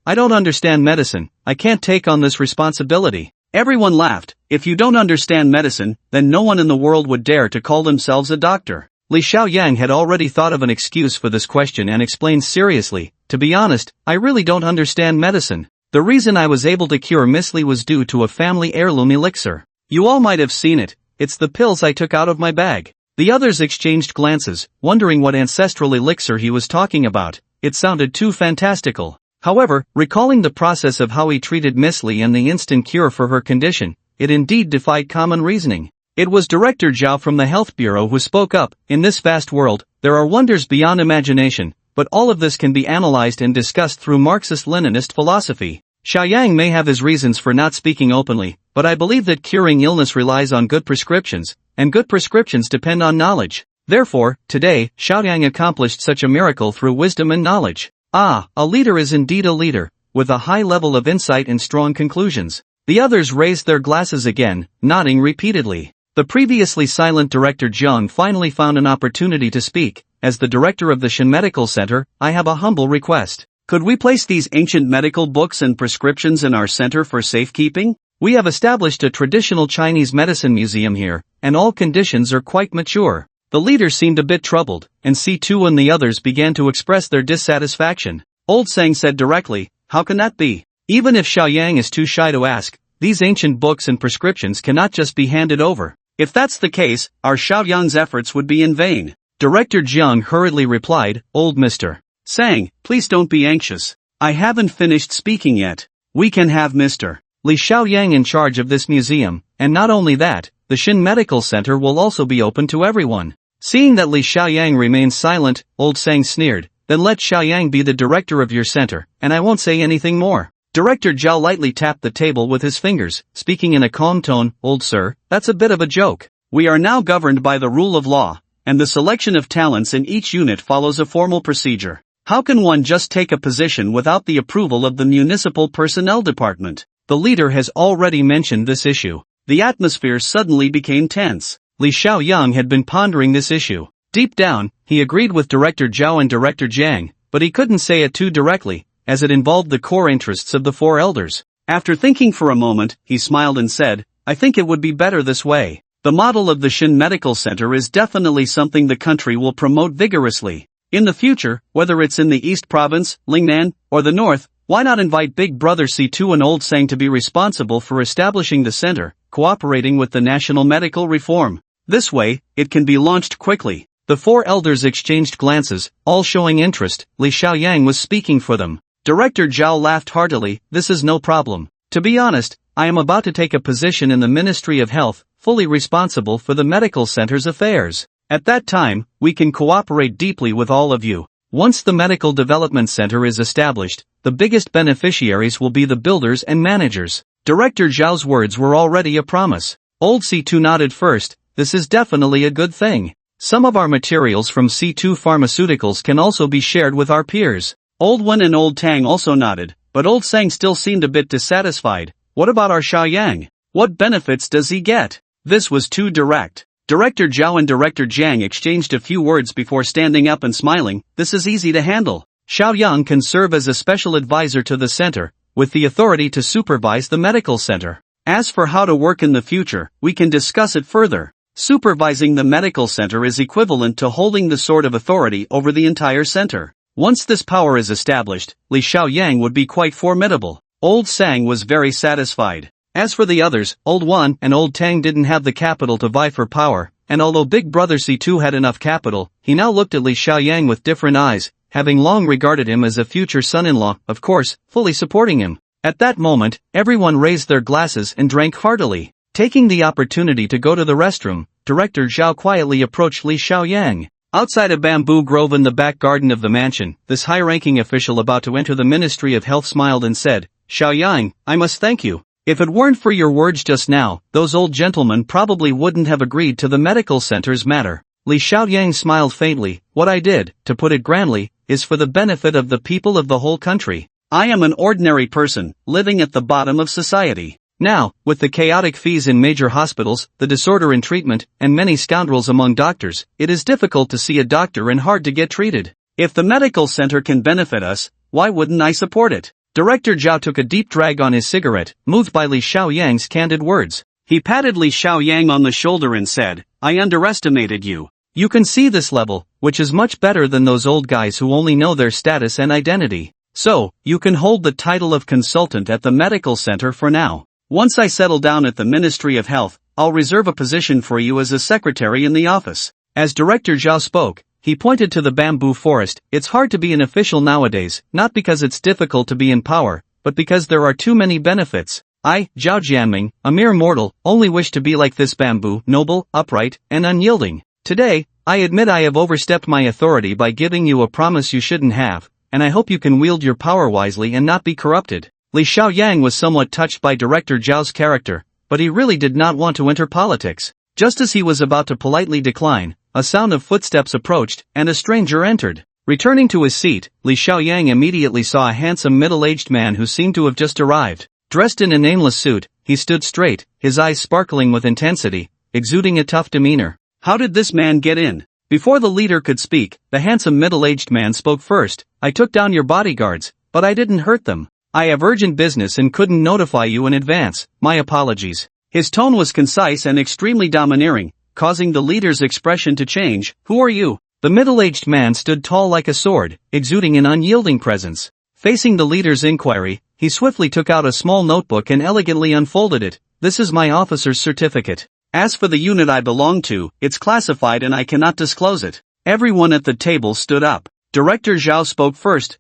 I don't understand medicine. I can't take on this responsibility. Everyone laughed. If you don't understand medicine, then no one in the world would dare to call themselves a doctor. Li Xiaoyang had already thought of an excuse for this question and explained seriously, to be honest, I really don't understand medicine. The reason I was able to cure Miss Li was due to a family heirloom elixir. You all might have seen it. It's the pills I took out of my bag. The others exchanged glances, wondering what ancestral elixir he was talking about. It sounded too fantastical. However, recalling the process of how he treated Miss Li and the instant cure for her condition, it indeed defied common reasoning. It was Director Zhao from the Health Bureau who spoke up. In this vast world, there are wonders beyond imagination, but all of this can be analyzed and discussed through Marxist-Leninist philosophy. Xiaoyang may have his reasons for not speaking openly, but I believe that curing illness relies on good prescriptions, and good prescriptions depend on knowledge. Therefore, today, Xiaoyang accomplished such a miracle through wisdom and knowledge. A leader is indeed a leader, with a high level of insight and strong conclusions. The others raised their glasses again, nodding repeatedly. The previously silent Director Zhang finally found an opportunity to speak. As the director of the Shin Medical Center, I have a humble request. Could we place these ancient medical books and prescriptions in our center for safekeeping? We have established a traditional Chinese medicine museum here, and all conditions are quite mature. The leader seemed a bit troubled, and C2 and the others began to express their dissatisfaction. Old Sang said directly, how can that be? Even if Xiaoyang is too shy to ask, these ancient books and prescriptions cannot just be handed over. If that's the case, our Xiaoyang's efforts would be in vain. Director Jiang hurriedly replied, Old Mr. Sang, please don't be anxious. I haven't finished speaking yet. We can have Mr. Li Xiaoyang in charge of this museum, and not only that, the Shin Medical Center will also be open to everyone. Seeing that Li Xiaoyang remained silent, Old Sang sneered, then let Xiaoyang be the director of your center, and I won't say anything more. Director Zhao lightly tapped the table with his fingers, speaking in a calm tone, Old sir, that's a bit of a joke. We are now governed by the rule of law, and the selection of talents in each unit follows a formal procedure. How can one just take a position without the approval of the municipal personnel department? The leader has already mentioned this issue. The atmosphere suddenly became tense. Li Xiaoyang had been pondering this issue. Deep down, he agreed with Director Zhao and Director Jiang, but he couldn't say it too directly, as it involved the core interests of the four elders. After thinking for a moment, he smiled and said, I think it would be better this way. The model of the Shin Medical Center is definitely something the country will promote vigorously. In the future, whether it's in the East Province, Lingnan, or the North, why not invite Big Brother C2 and Old Sang to be responsible for establishing the center, cooperating with the national medical reform? This way, it can be launched quickly. The four elders exchanged glances, all showing interest. Li Xiaoyang was speaking for them. Director Zhao laughed heartily, this is no problem. To be honest, I am about to take a position in the Ministry of Health, fully responsible for the medical center's affairs. At that time, we can cooperate deeply with all of you. Once the Medical Development Center is established, the biggest beneficiaries will be the builders and managers. Director Zhao's words were already a promise. Old C2 nodded first, this is definitely a good thing. Some of our materials from C2 Pharmaceuticals can also be shared with our peers. Old Wen and Old Tang also nodded, but Old Sang still seemed a bit dissatisfied. What about our Xiaoyang? What benefits does he get? This was too direct. Director Zhao and Director Jiang exchanged a few words before standing up and smiling, this is easy to handle. Xiaoyang can serve as a special advisor to the center, with the authority to supervise the medical center. As for how to work in the future, we can discuss it further. Supervising the medical center is equivalent to holding the sword of authority over the entire center. Once this power is established, Li Xiaoyang would be quite formidable. Old Sang was very satisfied. As for the others, Old Wan and Old Tang didn't have the capital to vie for power, and although Big Brother C2 had enough capital, he now looked at Li Xiaoyang with different eyes, having long regarded him as a future son-in-law, of course, fully supporting him. At that moment, everyone raised their glasses and drank heartily. Taking the opportunity to go to the restroom, Director Zhao quietly approached Li Xiaoyang. Outside a bamboo grove in the back garden of the mansion, this high-ranking official about to enter the Ministry of Health smiled and said, Xiaoyang, I must thank you. If it weren't for your words just now, those old gentlemen probably wouldn't have agreed to the medical center's matter. Li Xiaoyang smiled faintly, what I did, to put it grandly, is for the benefit of the people of the whole country. I am an ordinary person, living at the bottom of society. Now, with the chaotic fees in major hospitals, the disorder in treatment, and many scoundrels among doctors, it is difficult to see a doctor and hard to get treated. If the medical center can benefit us, why wouldn't I support it? Director Zhao took a deep drag on his cigarette, moved by Li Xiaoyang's candid words. He patted Li Xiaoyang on the shoulder and said, I underestimated you. You can see this level, which is much better than those old guys who only know their status and identity. So, you can hold the title of consultant at the medical center for now. Once I settle down at the Ministry of Health, I'll reserve a position for you as a secretary in the office. As Director Zhao spoke, he pointed to the bamboo forest. It's hard to be an official nowadays, not because it's difficult to be in power, but because there are too many benefits. I, Zhao Jianming, a mere mortal, only wish to be like this bamboo, noble, upright, and unyielding. Today, I admit I have overstepped my authority by giving you a promise you shouldn't have, and I hope you can wield your power wisely and not be corrupted. Li Xiaoyang was somewhat touched by Director Zhao's character, but he really did not want to enter politics. Just as he was about to politely decline, a sound of footsteps approached, and a stranger entered. Returning to his seat, Li Xiaoyang immediately saw a handsome middle-aged man who seemed to have just arrived. Dressed in a nameless suit, he stood straight, his eyes sparkling with intensity, exuding a tough demeanor. How did this man get in? Before the leader could speak, the handsome middle-aged man spoke first. I took down your bodyguards, but I didn't hurt them. I have urgent business and couldn't notify you in advance. My apologies. His tone was concise and extremely domineering, causing the leader's expression to change. Who are you? The middle-aged man stood tall like a sword, exuding an unyielding presence. Facing the leader's inquiry, he swiftly took out a small notebook and elegantly unfolded it. This is my officer's certificate. As for the unit I belong to, it's classified and I cannot disclose it. Everyone at the table stood up. Director Zhao spoke first.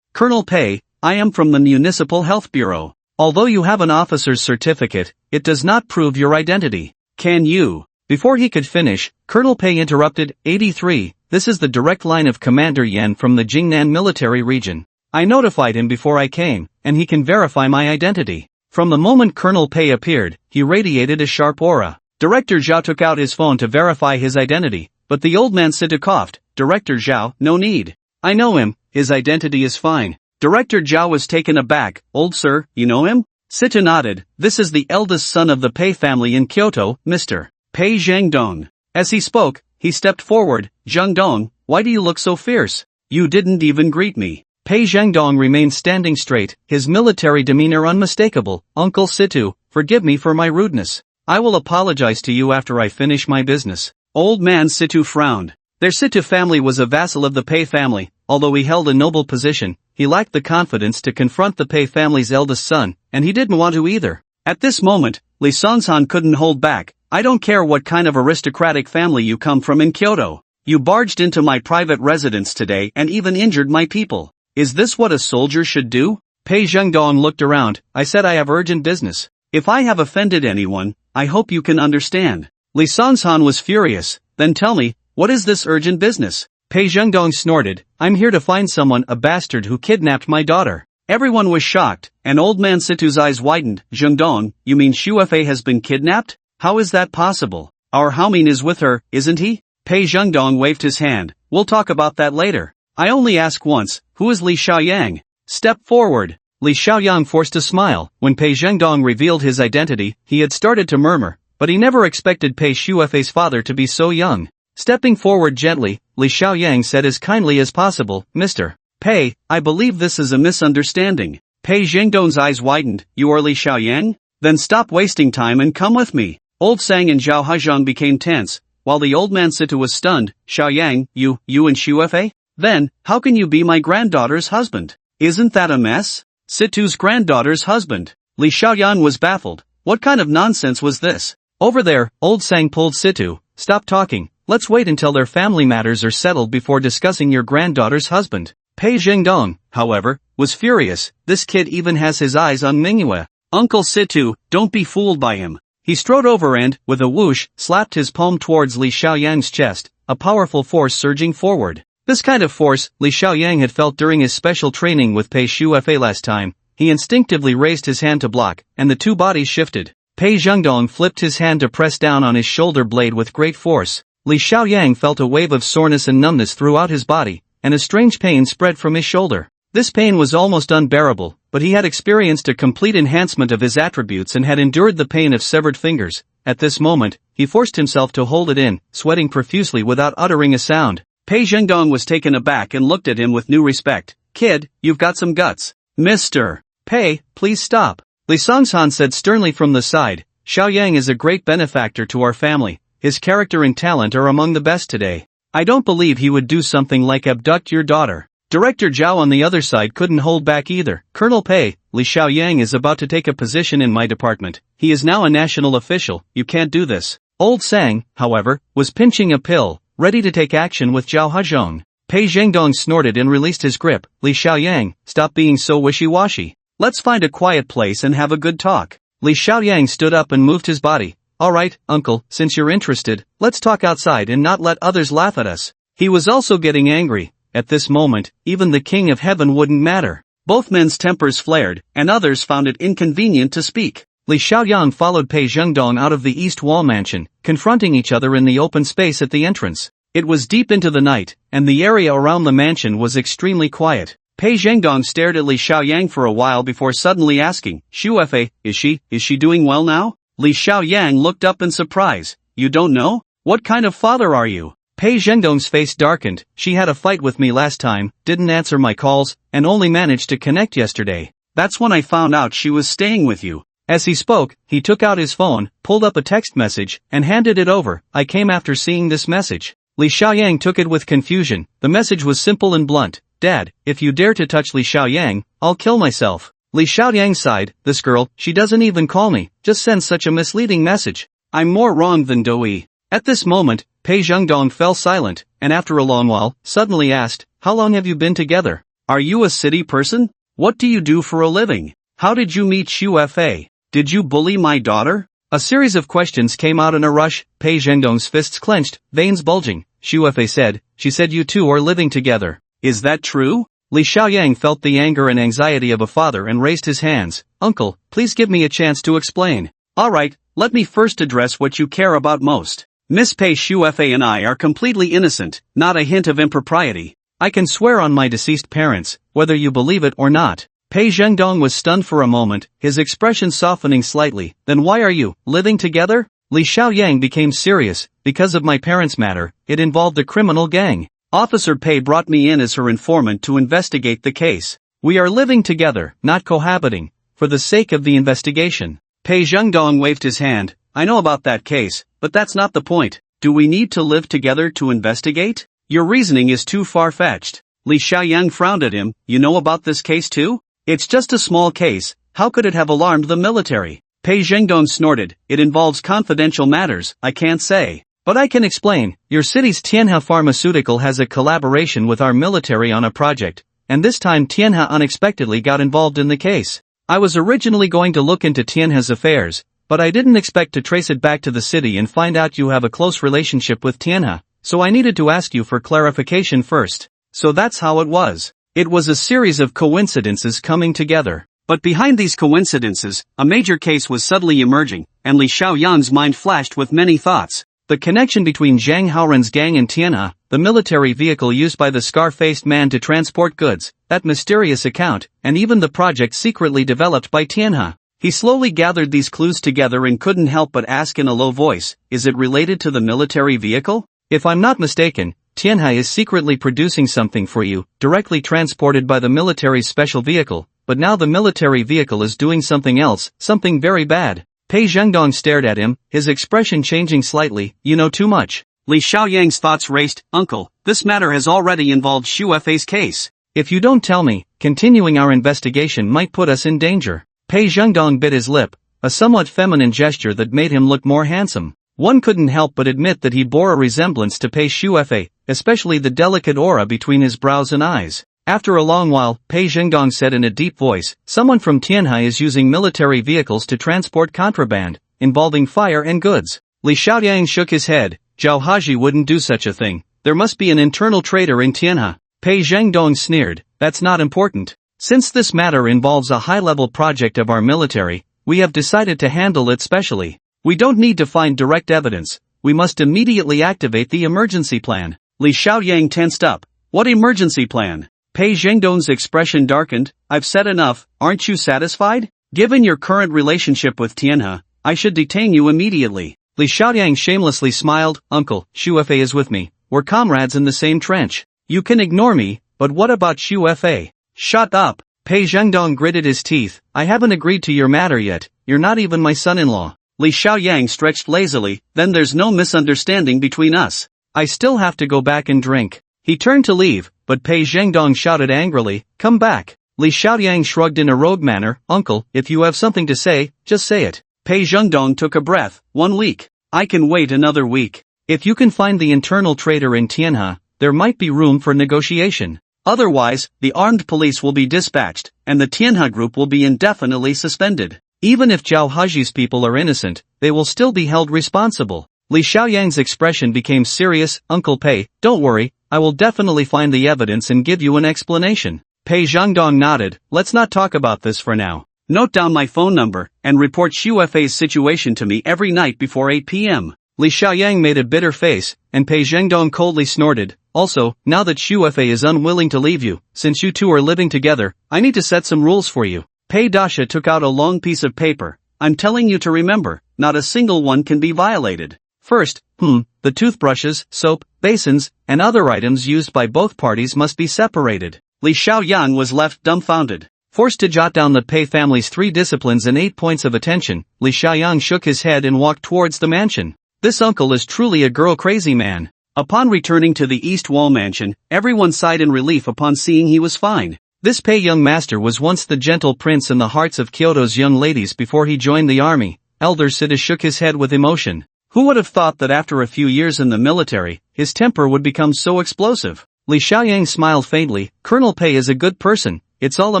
Colonel Pei, I am from the Municipal Health Bureau. Although you have an officer's certificate, it does not prove your identity. Can you? Before he could finish, Colonel Pei interrupted. 83, this is the direct line of Commander Yan from the Jingnan military region. I notified him before I came, and he can verify my identity. From the moment Colonel Pei appeared, he radiated a sharp aura. Director Zhao took out his phone to verify his identity, but the old man Situ coughed. Director Zhao, no need. I know him, his identity is fine. Director Zhao was taken aback. Old sir, you know him? Situ nodded. This is the eldest son of the Pei family in Kyoto, Mr. Pei Zhengdong. As he spoke, he stepped forward. Zhengdong, why do you look so fierce? You didn't even greet me. Pei Zhengdong remained standing straight, his military demeanor unmistakable. Uncle Situ, forgive me for my rudeness. I will apologize to you after I finish my business. Old man Situ frowned. Their Situ family was a vassal of the Pei family. Although he held a noble position, he lacked the confidence to confront the Pei family's eldest son, and he didn't want to either. At this moment, Li Songsan couldn't hold back. I don't care what kind of aristocratic family you come from in Kyoto. You barged into my private residence today and even injured my people. Is this what a soldier should do? Pei Zhengdong looked around. I said I have urgent business. If I have offended anyone, I hope you can understand. Li Songsan was furious. Then tell me, what is this urgent business? Pei Zhengdong snorted. I'm here to find someone, a bastard who kidnapped my daughter. Everyone was shocked, and old man Situ's eyes widened. Zhengdong, you mean Xuefei has been kidnapped? How is that possible? Our Haomin is with her, isn't he? Pei Zhengdong waved his hand. We'll talk about that later. I only ask once, who is Li Xiaoyang? Step forward. Li Xiaoyang forced a smile. When Pei Zhengdong revealed his identity, he had started to murmur, but he never expected Pei Xuefei's father to be so young. Stepping forward gently, Li Xiaoyang said as kindly as possible, Mr. Pei, I believe this is a misunderstanding. Pei Zhengdong's eyes widened. You are Li Xiaoyang? Then stop wasting time and come with me. Old Sang and Zhao Haizhang became tense, while the old man Situ was stunned. Xiaoyang, you and Xuefei? Then, how can you be my granddaughter's husband? Isn't that a mess? Situ's granddaughter's husband. Li Xiaoyan was baffled. What kind of nonsense was this? Over there, old Sang pulled Situ. Stop talking. Let's wait until their family matters are settled before discussing your granddaughter's husband. Pei Zhengdong, however, was furious. This kid even has his eyes on Manhwa. Uncle Situ, don't be fooled by him. He strode over and, with a whoosh, slapped his palm towards Li Xiaoyang's chest, a powerful force surging forward. This kind of force, Li Xiaoyang had felt during his special training with Pei Xuefei last time. He instinctively raised his hand to block, and the two bodies shifted. Pei Zhengdong flipped his hand to press down on his shoulder blade with great force. Li Xiaoyang felt a wave of soreness and numbness throughout his body, and a strange pain spread from his shoulder. This pain was almost unbearable, but he had experienced a complete enhancement of his attributes and had endured the pain of severed fingers. At this moment, he forced himself to hold it in, sweating profusely without uttering a sound. Pei Zhengdong was taken aback and looked at him with new respect. "Kid, you've got some guts." "Mr. Pei, please stop," Li Songshan said sternly from the side. "Xiaoyang is a great benefactor to our family. His character and talent are among the best today. I don't believe he would do something like abduct your daughter." Director Zhao on the other side couldn't hold back either. "Colonel Pei, Li Xiaoyang is about to take a position in my department. He is now a national official, you can't do this." Old Sang, however, was pinching a pill, ready to take action with Zhao Hezhong. Pei Zhengdong snorted and released his grip. "Li Xiaoyang, stop being so wishy-washy. Let's find a quiet place and have a good talk." Li Xiaoyang stood up and moved his body. "Alright, uncle, since you're interested, let's talk outside and not let others laugh at us." He was also getting angry. At this moment, even the King of Heaven wouldn't matter. Both men's tempers flared, and others found it inconvenient to speak. Li Xiaoyang followed Pei Zhengdong out of the East Wall mansion, confronting each other in the open space at the entrance. It was deep into the night, and the area around the mansion was extremely quiet. Pei Zhengdong stared at Li Xiaoyang for a while before suddenly asking, "Xu Fei, is she doing well now?" Li Xiaoyang looked up in surprise. "You don't know? What kind of father are you?" Pei Zhengdong's face darkened. "She had a fight with me last time, didn't answer my calls, and only managed to connect yesterday. That's when I found out she was staying with you." As he spoke, he took out his phone, pulled up a text message, and handed it over. "I came after seeing this message." Li Xiaoyang took it with confusion. The message was simple and blunt. "Dad, if you dare to touch Li Xiaoyang, I'll kill myself." Li Xiaoyang sighed. "This girl, she doesn't even call me, just sends such a misleading message. I'm more wrong than Doi." At this moment, Pei Zhengdong fell silent, and after a long while, suddenly asked, "How long have you been together? Are you a city person? What do you do for a living? How did you meet Xu Fei? Did you bully my daughter?" A series of questions came out in a rush. Pei Zhengdong's fists clenched, veins bulging. Xu Fei said, "She said you two are living together. Is that true?" Li Xiaoyang felt the anger and anxiety of a father and raised his hands. "Uncle, please give me a chance to explain." "Alright, let me first address what you care about most. Miss Pei, Xu Fei and I are completely innocent, not a hint of impropriety. I can swear on my deceased parents, whether you believe it or not." Pei Zhengdong was stunned for a moment, his expression softening slightly. "Then why are you living together?" Li Xiaoyang became serious. "Because of my parents' matter, it involved a criminal gang. Officer Pei brought me in as her informant to investigate the case. We are living together, not cohabiting, for the sake of the investigation." Pei Zhengdong waved his hand. "I know about that case, but that's not the point. Do we need to live together to investigate? Your reasoning is too far-fetched." Li Xiaoyang frowned at him. "You know about this case too? It's just a small case, how could it have alarmed the military?" Pei Zhengdong snorted. "It involves confidential matters, I can't say. But I can explain. Your city's Tianhe Pharmaceutical has a collaboration with our military on a project, and this time Tianhe unexpectedly got involved in the case. I was originally going to look into Tianhe's affairs, but I didn't expect to trace it back to the city and find out you have a close relationship with Tianhe, so I needed to ask you for clarification first." So that's how it was. It was a series of coincidences coming together. But behind these coincidences, a major case was subtly emerging, and Li Xiaoyang's mind flashed with many thoughts. The connection between Zhang Haoren's gang and Tianhe, the military vehicle used by the scar-faced man to transport goods, that mysterious account, and even the project secretly developed by Tianhe. He slowly gathered these clues together and couldn't help but ask in a low voice, "Is it related to the military vehicle? If I'm not mistaken, Tianhe is secretly producing something for you, directly transported by the military's special vehicle, but now the military vehicle is doing something else, something very bad." Pei Zhengdong stared at him, his expression changing slightly. "You know too much." Li Xiaoyang's thoughts raced. "Uncle, this matter has already involved Xu Fei's case. If you don't tell me, continuing our investigation might put us in danger." Pei Zhengdong bit his lip, a somewhat feminine gesture that made him look more handsome. One couldn't help but admit that he bore a resemblance to Pei Xu Fei, especially the delicate aura between his brows and eyes. After a long while, Pei Zhengdong said in a deep voice, "Someone from Tianhe is using military vehicles to transport contraband, involving fire and goods." Li Xiaoyang shook his head. "Zhao Haji wouldn't do such a thing. There must be an internal traitor in Tianhe." Pei Zhengdong sneered. "That's not important. Since this matter involves a high-level project of our military, we have decided to handle it specially. We don't need to find direct evidence. We must immediately activate the emergency plan." Li Xiaoyang tensed up. "What emergency plan?" Pei Zhengdong's expression darkened. I've said enough, aren't you satisfied? Given your current relationship with Tianhe, I should detain you immediately. Li Xiaoyang shamelessly smiled. Uncle, Xu Fei is with me. We're comrades in the same trench. You can ignore me, but what about Xu Fei? Shut up. Pei Zhengdong gritted his teeth. I haven't agreed to your matter yet. You're not even my son-in-law. Li Xiaoyang stretched lazily. Then there's no misunderstanding between us. I still have to go back and drink. He turned to leave, but Pei Zhengdong shouted angrily, come back. Li Xiaoyang shrugged in a rogue manner. Uncle, if you have something to say, just say it. Pei Zhengdong took a breath. 1 week. I can wait another week. If you can find the internal traitor in Tianhe, there might be room for negotiation. Otherwise, the armed police will be dispatched, and the Tianhe group will be indefinitely suspended. Even if Zhao Haji's people are innocent, they will still be held responsible. Li Xiaoyang's expression became serious. Uncle Pei, don't worry, I will definitely find the evidence and give you an explanation. Pei Zhengdong nodded. Let's not talk about this for now. Note down my phone number, and report Xu Fei's situation to me every night before 8 p.m. Li Xiaoyang made a bitter face, and Pei Zhengdong coldly snorted. Also, now that Xu Fei is unwilling to leave you, since you two are living together, I need to set some rules for you. Pei Dasha took out a long piece of paper. I'm telling you to remember, not a single one can be violated. First, the toothbrushes, soap, basins, and other items used by both parties must be separated. Li Xiaoyang was left dumbfounded. Forced to jot down the Pei family's 3 disciplines and 8 points of attention, Li Xiaoyang shook his head and walked towards the mansion. This uncle is truly a girl-crazy man. Upon returning to the East Wall mansion, everyone sighed in relief upon seeing he was fine. This Pei young master was once the gentle prince in the hearts of Kyoto's young ladies before he joined the army. Elder Sita shook his head with emotion. Who would have thought that after a few years in the military, his temper would become so explosive? Li Xiaoyang smiled faintly. Colonel Pei is a good person, it's all a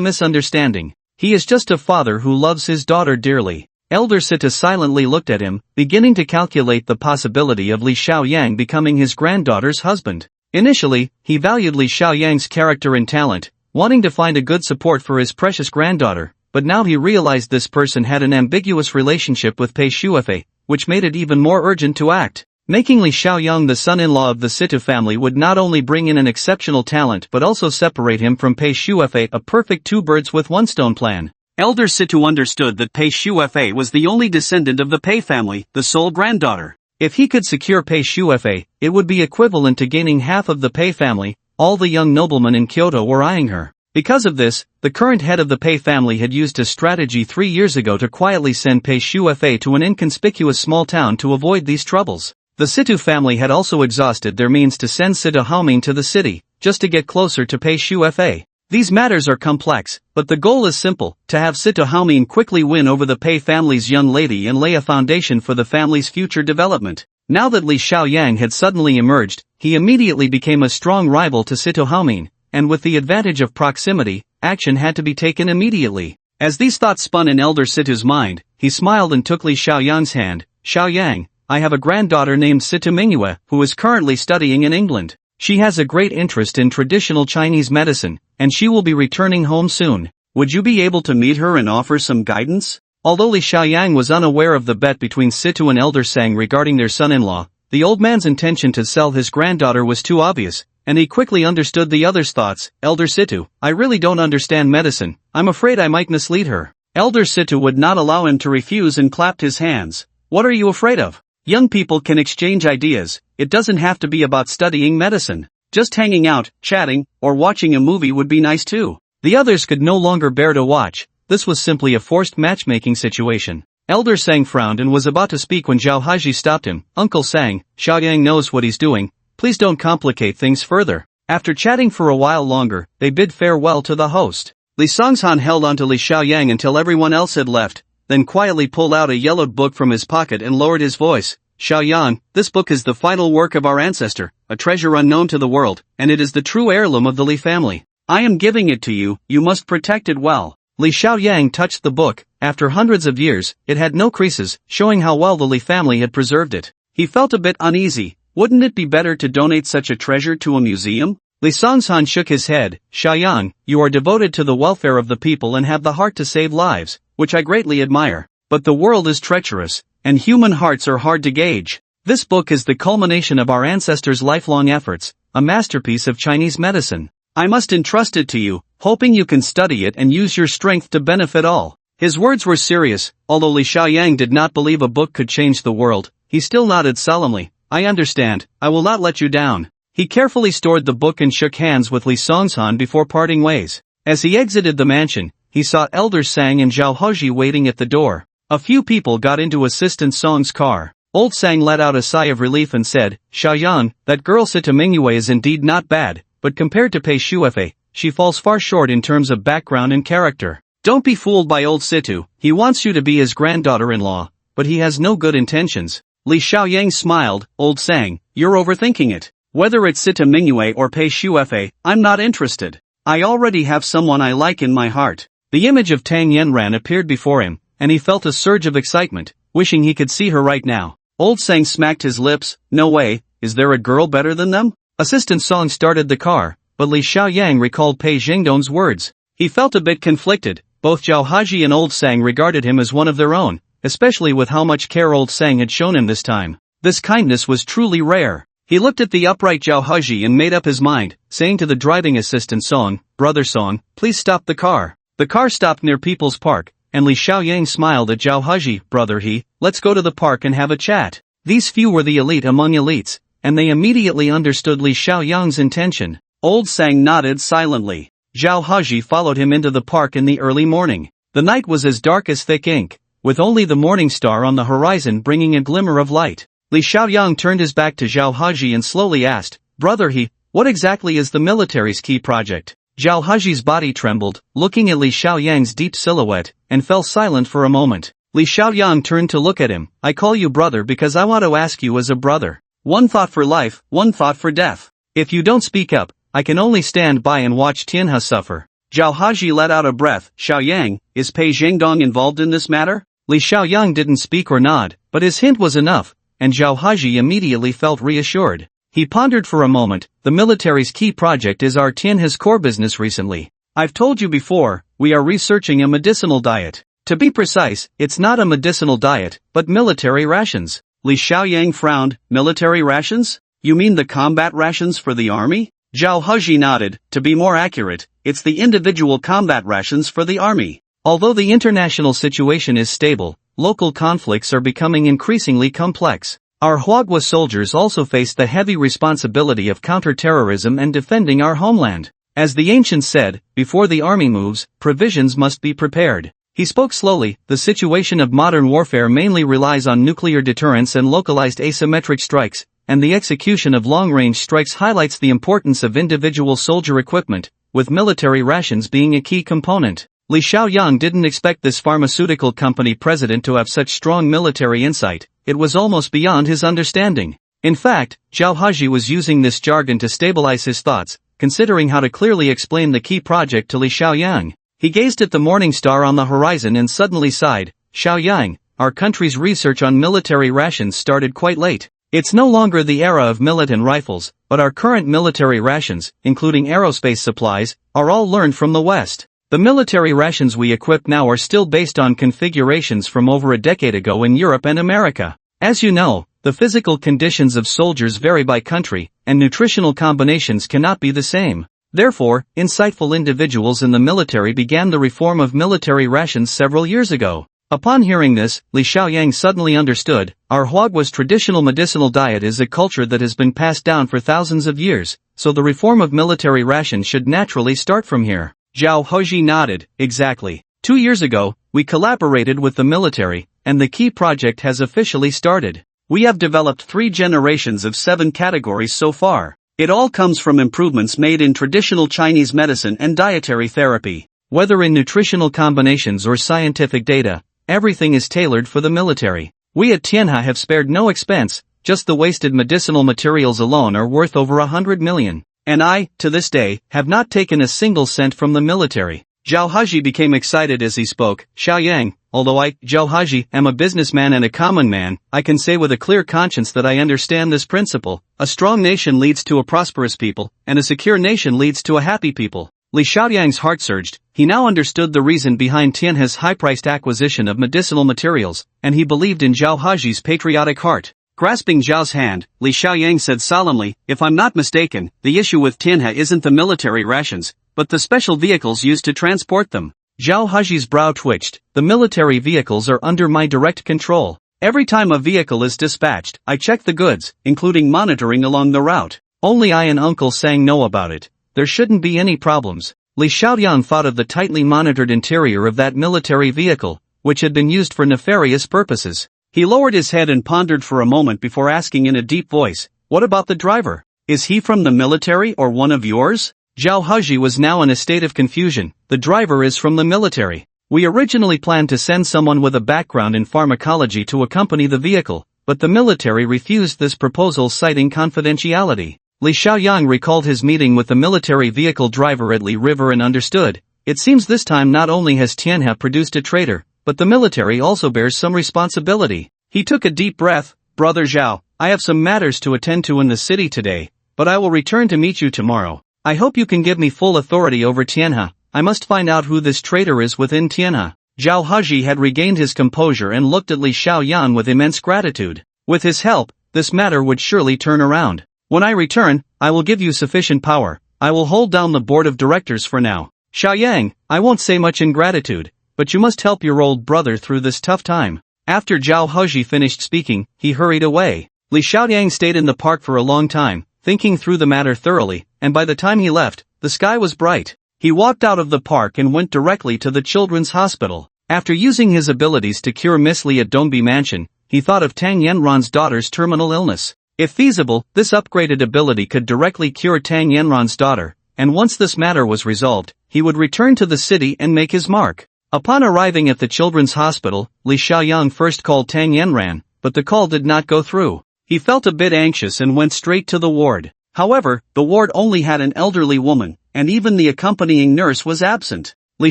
misunderstanding. He is just a father who loves his daughter dearly. Elder Sita silently looked at him, beginning to calculate the possibility of Li Xiaoyang becoming his granddaughter's husband. Initially, he valued Li Xiaoyang's character and talent, wanting to find a good support for his precious granddaughter, but now he realized this person had an ambiguous relationship with Pei Shuefei, which made it even more urgent to act. Making Li Xiaoyang the son-in-law of the Situ family would not only bring in an exceptional talent but also separate him from Pei Shuefei, a perfect 2 birds with 1 stone plan. Elder Situ understood that Pei Shuefei was the only descendant of the Pei family, the sole granddaughter. If he could secure Pei Shuefei, it would be equivalent to gaining half of the Pei family. All the young noblemen in Kyoto were eyeing her. Because of this, the current head of the Pei family had used a strategy 3 years ago to quietly send Pei Shuefei to an inconspicuous small town to avoid these troubles. The Situ family had also exhausted their means to send Sita Haoming to the city, just to get closer to Pei Shuefei. These matters are complex, but the goal is simple, to have Sita Haoming quickly win over the Pei family's young lady and lay a foundation for the family's future development. Now that Li Xiaoyang had suddenly emerged, he immediately became a strong rival to Sita Haoming, and with the advantage of proximity, action had to be taken immediately. As these thoughts spun in Elder Situ's mind, he smiled and took Li Xiaoyang's hand. Xiaoyang, I have a granddaughter named Sita Mingyue, who is currently studying in England. She has a great interest in traditional Chinese medicine, and she will be returning home soon. Would you be able to meet her and offer some guidance? Although Li Xiaoyang was unaware of the bet between Situ and Elder Sang regarding their son-in-law, the old man's intention to sell his granddaughter was too obvious, and he quickly understood the other's thoughts. Elder Situ, I really don't understand medicine, I'm afraid I might mislead her. Elder Situ would not allow him to refuse and clapped his hands. What are you afraid of? Young people can exchange ideas, it doesn't have to be about studying medicine. Just hanging out, chatting, or watching a movie would be nice too. The others could no longer bear to watch. This was simply a forced matchmaking situation. Elder Sang frowned and was about to speak when Zhao Haji stopped him. Uncle Sang, Xiaoyang knows what he's doing, please don't complicate things further. After chatting for a while longer, they bid farewell to the host. Li Songshan held onto Li Xiaoyang until everyone else had left, then quietly pulled out a yellowed book from his pocket and lowered his voice. Xiaoyang, this book is the final work of our ancestor, a treasure unknown to the world, and it is the true heirloom of the Li family. I am giving it to you, you must protect it well. Li Xiaoyang touched the book. After hundreds of years, it had no creases, showing how well the Li family had preserved it. He felt a bit uneasy. Wouldn't it be better to donate such a treasure to a museum? Li Songshan shook his head. Xiaoyang, you are devoted to the welfare of the people and have the heart to save lives, which I greatly admire. But the world is treacherous, and human hearts are hard to gauge. This book is the culmination of our ancestors' lifelong efforts, a masterpiece of Chinese medicine. I must entrust it to you, hoping you can study it and use your strength to benefit all. His words were serious. Although Li Xiaoyang did not believe a book could change the world, he still nodded solemnly. I understand, I will not let you down. He carefully stored the book and shook hands with Li Songshan before parting ways. As he exited the mansion, he saw Elder Sang and Zhao Hozhi waiting at the door. A few people got into Assistant Song's car. Old Sang let out a sigh of relief and said, Xiaoyan, that girl Sita Mingyue is indeed not bad, but compared to Pei Shuefei, she falls far short in terms of background and character. Don't be fooled by old Situ, he wants you to be his granddaughter-in-law, but he has no good intentions. Li Xiaoyang smiled. Old Sang, you're overthinking it. Whether it's Sita Mingyue or Pei Shuefei, I'm not interested. I already have someone I like in my heart. The image of Tang Yanran appeared before him, and he felt a surge of excitement, wishing he could see her right now. Old Sang smacked his lips. No way, is there a girl better than them? Assistant Song started the car, but Li Xiaoyang recalled Pei Jingdong's words. He felt a bit conflicted. Both Zhao Haji and Old Sang regarded him as one of their own, especially with how much care Old Sang had shown him this time. This kindness was truly rare. He looked at the upright Zhao Haji and made up his mind, saying to the driving assistant Song, Brother Song, please stop the car. The car stopped near People's Park, and Li Xiaoyang smiled at Zhao Haji. Brother he, let's go to the park and have a chat. These few were the elite among elites, and they immediately understood Li Xiaoyang's intention. Old Sang nodded silently. Zhao Haji followed him into the park in the early morning. The night was as dark as thick ink, with only the morning star on the horizon bringing a glimmer of light. Li Xiaoyang turned his back to Zhao Haji and slowly asked, Brother he, what exactly is the military's key project? Zhao Haji's body trembled, looking at Li Xiaoyang's deep silhouette, and fell silent for a moment. Li Xiaoyang turned to look at him. I call you brother because I want to ask you as a brother. One thought for life, one thought for death. If you don't speak up, I can only stand by and watch Tianhe suffer. Zhao Haji let out a breath. Xiaoyang, is Pei Jingdong involved in this matter? Li Xiaoyang didn't speak or nod, but his hint was enough, and Zhao Haji immediately felt reassured. He pondered for a moment. The military's key project is our Tianhe's core business recently. I've told you before, we are researching a medicinal diet. To be precise, it's not a medicinal diet, but military rations. Li Xiaoyang frowned. Military rations? You mean the combat rations for the army? Zhao Haji nodded. To be more accurate, it's the individual combat rations for the army. Although the international situation is stable, local conflicts are becoming increasingly complex. Our Huagua soldiers also face the heavy responsibility of counter-terrorism and defending our homeland. As the ancients said, before the army moves, provisions must be prepared. He spoke slowly. The situation of modern warfare mainly relies on nuclear deterrence and localized asymmetric strikes, and the execution of long-range strikes highlights the importance of individual soldier equipment, with military rations being a key component. Li Xiaoyang didn't expect this pharmaceutical company president to have such strong military insight. It was almost beyond his understanding. In fact, Zhao Haji was using this jargon to stabilize his thoughts, considering how to clearly explain the key project to Li Xiaoyang. He gazed at the morning star on the horizon and suddenly sighed. Xiaoyang, our country's research on military rations started quite late. It's no longer the era of millet and rifles, but our current military rations, including aerospace supplies, are all learned from the West. The military rations we equip now are still based on configurations from over a decade ago in Europe and America. As you know, the physical conditions of soldiers vary by country, and nutritional combinations cannot be the same. Therefore, insightful individuals in the military began the reform of military rations several years ago. Upon hearing this, Li Xiaoyang suddenly understood. Our Huagua's traditional medicinal diet is a culture that has been passed down for thousands of years, so the reform of military rations should naturally start from here. Zhao Haji nodded. Exactly. 2 years ago, we collaborated with the military, and the key project has officially started. We have developed 3 generations of 7 categories so far. It all comes from improvements made in traditional Chinese medicine and dietary therapy. Whether in nutritional combinations or scientific data, everything is tailored for the military. We at Tianhe have spared no expense, just the wasted medicinal materials alone are worth over 100 million. And I, to this day, have not taken a single cent from the military. Zhao Haji became excited as he spoke. Xiaoyang, although I, Zhao Haji, am a businessman and a common man, I can say with a clear conscience that I understand this principle. A strong nation leads to a prosperous people, and a secure nation leads to a happy people. Li Xiaoyang's heart surged. He now understood the reason behind Tianhe's high-priced acquisition of medicinal materials, and he believed in Zhao Haji's patriotic heart. Grasping Zhao's hand, Li Xiaoyang said solemnly, "If I'm not mistaken, the issue with Tianhe isn't the military rations, but the special vehicles used to transport them." Zhao Haji's brow twitched. "The military vehicles are under my direct control. Every time a vehicle is dispatched, I check the goods, including monitoring along the route. Only I and Uncle Sang know about it. There shouldn't be any problems." Li Xiaoyang thought of the tightly monitored interior of that military vehicle, which had been used for nefarious purposes. He lowered his head and pondered for a moment before asking in a deep voice, "What about the driver? Is he from the military or one of yours?" Zhao Haji was now in a state of confusion. "The driver is from the military. We originally planned to send someone with a background in pharmacology to accompany the vehicle, but the military refused this proposal citing confidentiality." Li Xiaoyang recalled his meeting with the military vehicle driver at Li River and understood. It seems this time not only has Tianhe produced a traitor, but the military also bears some responsibility. He took a deep breath. "Brother Zhao, I have some matters to attend to in the city today, but I will return to meet you tomorrow. I hope you can give me full authority over Tianhe. I must find out who this traitor is within Tianhe." Zhao Haji had regained his composure and looked at Li Xiaoyang with immense gratitude. With his help, this matter would surely turn around. "When I return, I will give you sufficient power. I will hold down the board of directors for now. Xiaoyang, I won't say much in gratitude, but you must help your old brother through this tough time." After Zhao Haji finished speaking, he hurried away. Li Xiaoyang stayed in the park for a long time, thinking through the matter thoroughly, and by the time he left, the sky was bright. He walked out of the park and went directly to the children's hospital. After using his abilities to cure Miss Li at Dongbi Mansion, he thought of Tang Yanran's daughter's terminal illness. If feasible, this upgraded ability could directly cure Tang Yanran's daughter, and once this matter was resolved, he would return to the city and make his mark. Upon arriving at the children's hospital, Li Xiaoyang first called Tang Yanran, but the call did not go through. He felt a bit anxious and went straight to the ward. However, the ward only had an elderly woman, and even the accompanying nurse was absent. Li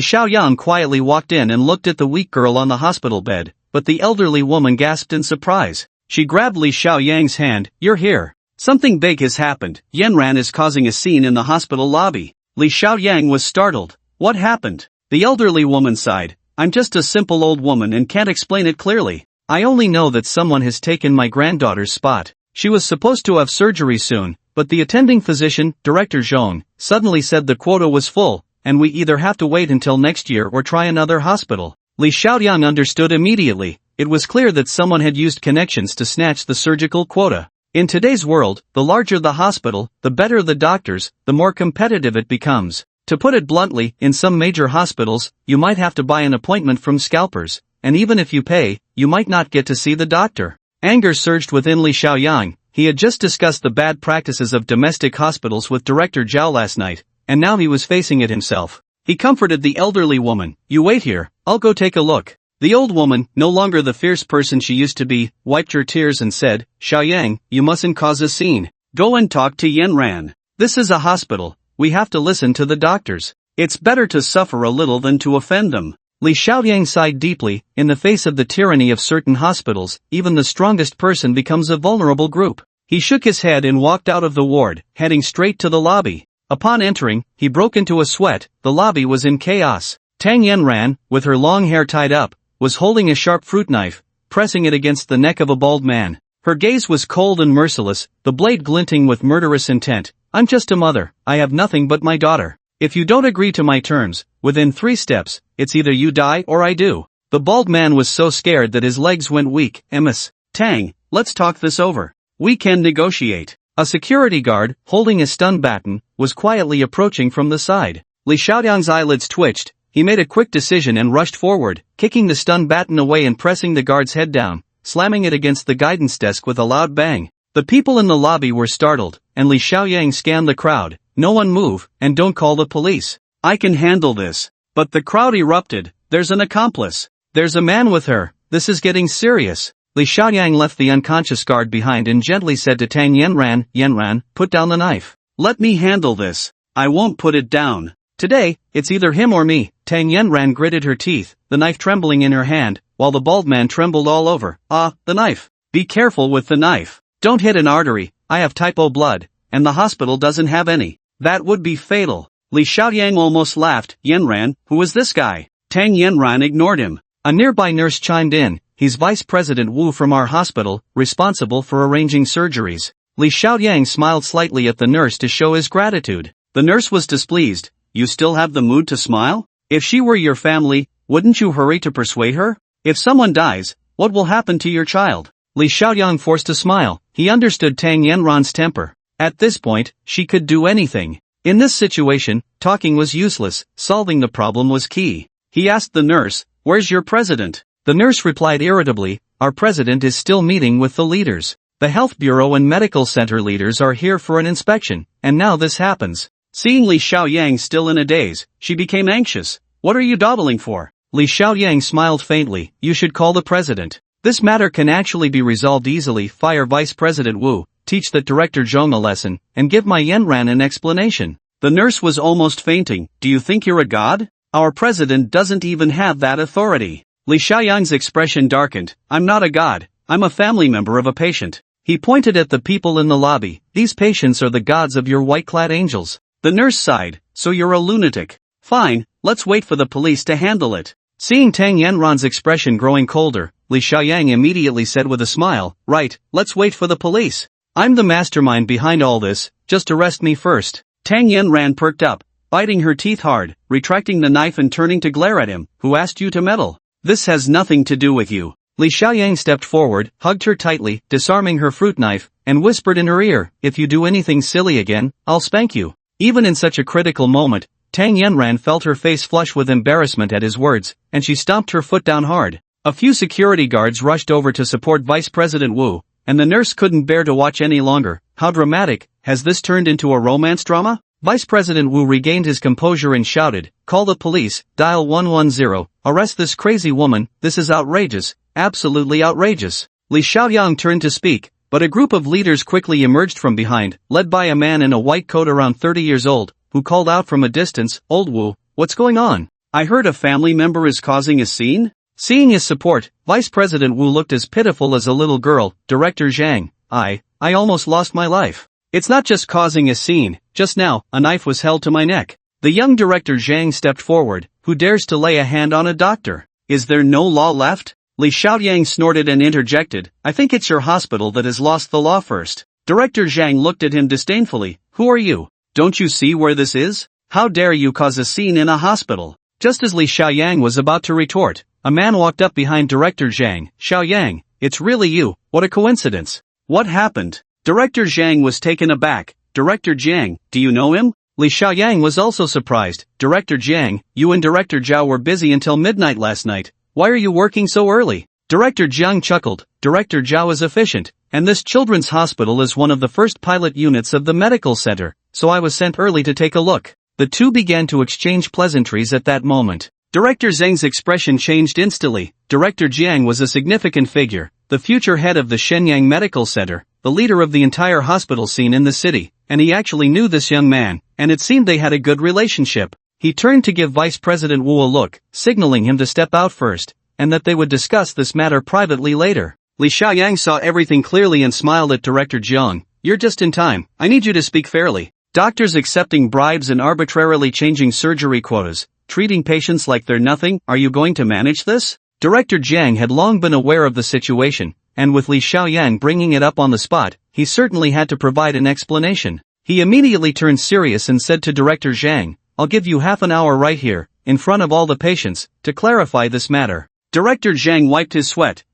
Xiaoyang quietly walked in and looked at the weak girl on the hospital bed, but the elderly woman gasped in surprise. She grabbed Li Xiaoyang's hand. "You're here. Something big has happened. Yanran is causing a scene in the hospital lobby." Li Xiaoyang was startled. "What happened?" The elderly woman sighed. "I'm just a simple old woman and can't explain it clearly. I only know that someone has taken my granddaughter's spot. She was supposed to have surgery soon, but the attending physician, Director Zhong, suddenly said the quota was full, and we either have to wait until next year or try another hospital." Li Xiaoyang understood immediately. It was clear that someone had used connections to snatch the surgical quota. In today's world, the larger the hospital, the better the doctors, the more competitive it becomes. To put it bluntly, in some major hospitals, you might have to buy an appointment from scalpers, and even if you pay, you might not get to see the doctor. Anger surged within Li Xiaoyang. He had just discussed the bad practices of domestic hospitals with Director Zhao last night, and now he was facing it himself. He comforted the elderly woman. "You wait here, I'll go take a look." The old woman, no longer the fierce person she used to be, wiped her tears and said, "Xiaoyang, you mustn't cause a scene. Go and talk to Yanran. This is a hospital. We have to listen to the doctors. It's better to suffer a little than to offend them." Li Xiaoyang sighed deeply. In the face of the tyranny of certain hospitals, even the strongest person becomes a vulnerable group. He shook his head and walked out of the ward, heading straight to the lobby. Upon entering, he broke into a sweat. The lobby was in chaos. Tang Yanran, with her long hair tied up, was holding a sharp fruit knife, pressing it against the neck of a bald man. Her gaze was cold and merciless, the blade glinting with murderous intent. "I'm just a mother. I have nothing but my daughter. If you don't agree to my terms, within 3 steps, it's either you die or I do." The bald man was so scared that his legs went weak. "Miss Tang, let's talk this over. We can negotiate." A security guard, holding a stun baton, was quietly approaching from the side. Li Xiaoyang's eyelids twitched. He made a quick decision and rushed forward, kicking the stun baton away and pressing the guard's head down, slamming it against the guidance desk with a loud bang. The people in the lobby were startled, and Li Xiaoyang scanned the crowd. "No one move, and don't call the police. I can handle this." But the crowd erupted. "There's an accomplice. There's a man with her. This is getting serious." Li Xiaoyang left the unconscious guard behind and gently said to Tang Yanran, "Yanran, put down the knife." "Let me handle this. I won't put it down. Today, it's either him or me." Tang Yanran gritted her teeth, the knife trembling in her hand, while the bald man trembled all over. "Ah, the knife. Be careful with the knife. Don't hit an artery. I have type O blood, and the hospital doesn't have any. That would be fatal." Li Xiaoyang almost laughed. "Yanran, who is this guy?" Tang Yanran ignored him. A nearby nurse chimed in. He's Vice President Wu from our hospital, responsible for arranging surgeries. Li Xiaoyang smiled slightly at the nurse to show his gratitude. The nurse was displeased. You still have the mood to smile? If she were your family, wouldn't you hurry to persuade her? If someone dies, what will happen to your child? Li Xiaoyang forced a smile. He understood Tang Yanran's temper. At this point, she could do anything. In this situation, talking was useless, solving the problem was key. He asked the nurse, "Where's your president?" The nurse replied irritably, "Our president is still meeting with the leaders. The health bureau and medical center leaders are here for an inspection, and now this happens." Seeing Li Xiaoyang still in a daze, she became anxious. "What are you dawdling for?" Li Xiaoyang smiled faintly. "You should call the president. This matter can actually be resolved easily. Fire Vice President Wu, teach that Director Zhong a lesson, and give my Yanran an explanation." The nurse was almost fainting. "Do you think you're a god? Our president doesn't even have that authority." Li Xiaoyang's expression darkened. "I'm not a god, I'm a family member of a patient." He pointed at the people in the lobby. "These patients are the gods of your white-clad angels." The nurse sighed. "So you're a lunatic. Fine, let's wait for the police to handle it." Seeing Tang Yanran's expression growing colder, Li Xiaoyang immediately said with a smile, "Right, let's wait for the police. I'm the mastermind behind all this, just arrest me first." Tang Yanran perked up, biting her teeth hard, retracting the knife and turning to glare at him. "Who asked you to meddle? This has nothing to do with you." Li Xiaoyang stepped forward, hugged her tightly, disarming her fruit knife, and whispered in her ear, "If you do anything silly again, I'll spank you." Even in such a critical moment, Tang Yanran felt her face flush with embarrassment at his words, and she stomped her foot down hard. A few security guards rushed over to support Vice President Wu, and the nurse couldn't bear to watch any longer. How dramatic, has this turned into a romance drama? Vice President Wu regained his composure and shouted, "Call the police, dial 110, arrest this crazy woman, this is outrageous, absolutely outrageous." Li Xiaoyang turned to speak, but a group of leaders quickly emerged from behind, led by a man in a white coat around 30 years old, who called out from a distance, "Old Wu, what's going on? I heard a family member is causing a scene?" Seeing his support, Vice President Wu looked as pitiful as a little girl. "Director Zhang, I almost lost my life. It's not just causing a scene, just now, a knife was held to my neck." The young Director Zhang stepped forward. "Who dares to lay a hand on a doctor? Is there no law left?" Li Xiaoyang snorted and interjected, "I think it's your hospital that has lost the law first." Director Zhang looked at him disdainfully. "Who are you? Don't you see where this is? How dare you cause a scene in a hospital?" Just as Li Xiaoyang was about to retort, a man walked up behind Director Zhang. "Xiaoyang, it's really you, what a coincidence. What happened?" Director Zhang was taken aback. "Director Zhang, do you know him?" Li Xiaoyang was also surprised. "Director Zhang, you and Director Zhao were busy until midnight last night. Why are you working so early?" Director Zhang chuckled. "Director Zhao is efficient, and this children's hospital is one of the first pilot units of the medical center, so I was sent early to take a look." The two began to exchange pleasantries at that moment. Director Zhang's expression changed instantly. Director Jiang was a significant figure, the future head of the Shenyang Medical Center, the leader of the entire hospital scene in the city, and he actually knew this young man, and it seemed they had a good relationship. He turned to give Vice President Wu a look, signaling him to step out first, and that they would discuss this matter privately later. Li Xiaoyang saw everything clearly and smiled at Director Jiang. "You're just in time, I need you to speak fairly. Doctors accepting bribes and arbitrarily changing surgery quotas, treating patients like they're nothing, are you going to manage this?" Director Jiang had long been aware of the situation, and with Li Xiaoyang bringing it up on the spot, he certainly had to provide an explanation. He immediately turned serious and said to Director Zhang, "I'll give you half an hour right here, in front of all the patients, to clarify this matter." Director Zhang wiped his sweat.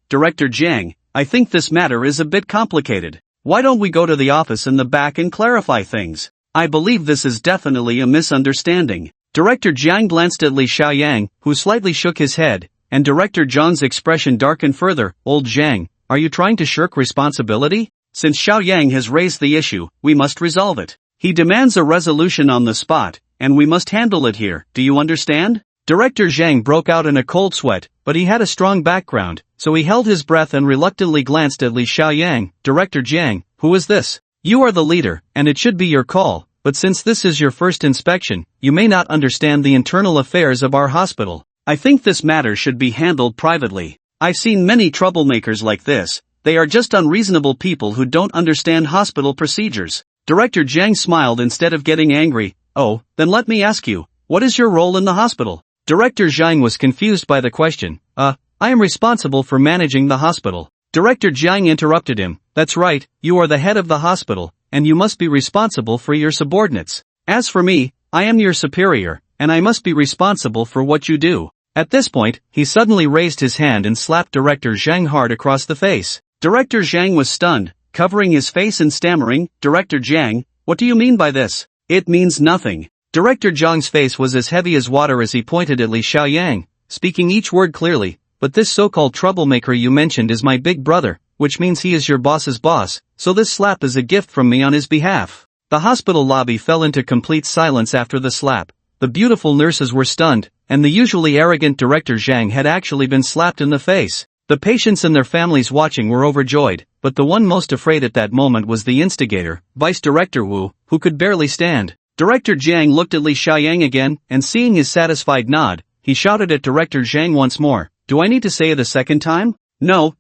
Director Zhang, I think this matter is a bit complicated. Why don't we go to the office in the back and clarify things? I believe this is definitely a misunderstanding." Director Jiang glanced at Li Xiaoyang, who slightly shook his head, and Director Zhang's expression darkened further. "Old Zhang, are you trying to shirk responsibility? Since Xiaoyang has raised the issue, we must resolve it. He demands a resolution on the spot, and we must handle it here, do you understand?" Director Zhang broke out in a cold sweat, but he had a strong background, so he held his breath and reluctantly glanced at Li Xiaoyang. "Director Jiang, who is this? You are the leader, and it should be your call, but since this is your first inspection, you may not understand the internal affairs of our hospital. I think this matter should be handled privately. I've seen many troublemakers like this, they are just unreasonable people who don't understand hospital procedures." Director Zhang smiled instead of getting angry. "Oh, then let me ask you, what is your role in the hospital?" Director Zhang was confused by the question. I am responsible for managing the hospital. Director Jiang interrupted him. That's right, you are the head of the hospital, and you must be responsible for your subordinates. As for me, I am your superior, and I must be responsible for what you do. At this point, he suddenly raised his hand and slapped Director Zhang hard across the face. Director Zhang was stunned, covering his face and stammering, Director Jiang, what do you mean by this? It means nothing. Director Zhang's face was as heavy as water as he pointed at Li Xiaoyang, speaking each word clearly, but this so-called troublemaker you mentioned is my big brother, which means he is your boss's boss, so this slap is a gift from me on his behalf. The hospital lobby fell into complete silence after the slap. The beautiful nurses were stunned, and the usually arrogant Director Zhang had actually been slapped in the face. The patients and their families watching were overjoyed, but the one most afraid at that moment was the instigator, Vice Director Wu, who could barely stand. Director Jiang looked at Li Xiaoyang again, and seeing his satisfied nod, he shouted at Director Zhang once more, do I need to say it a second time? No,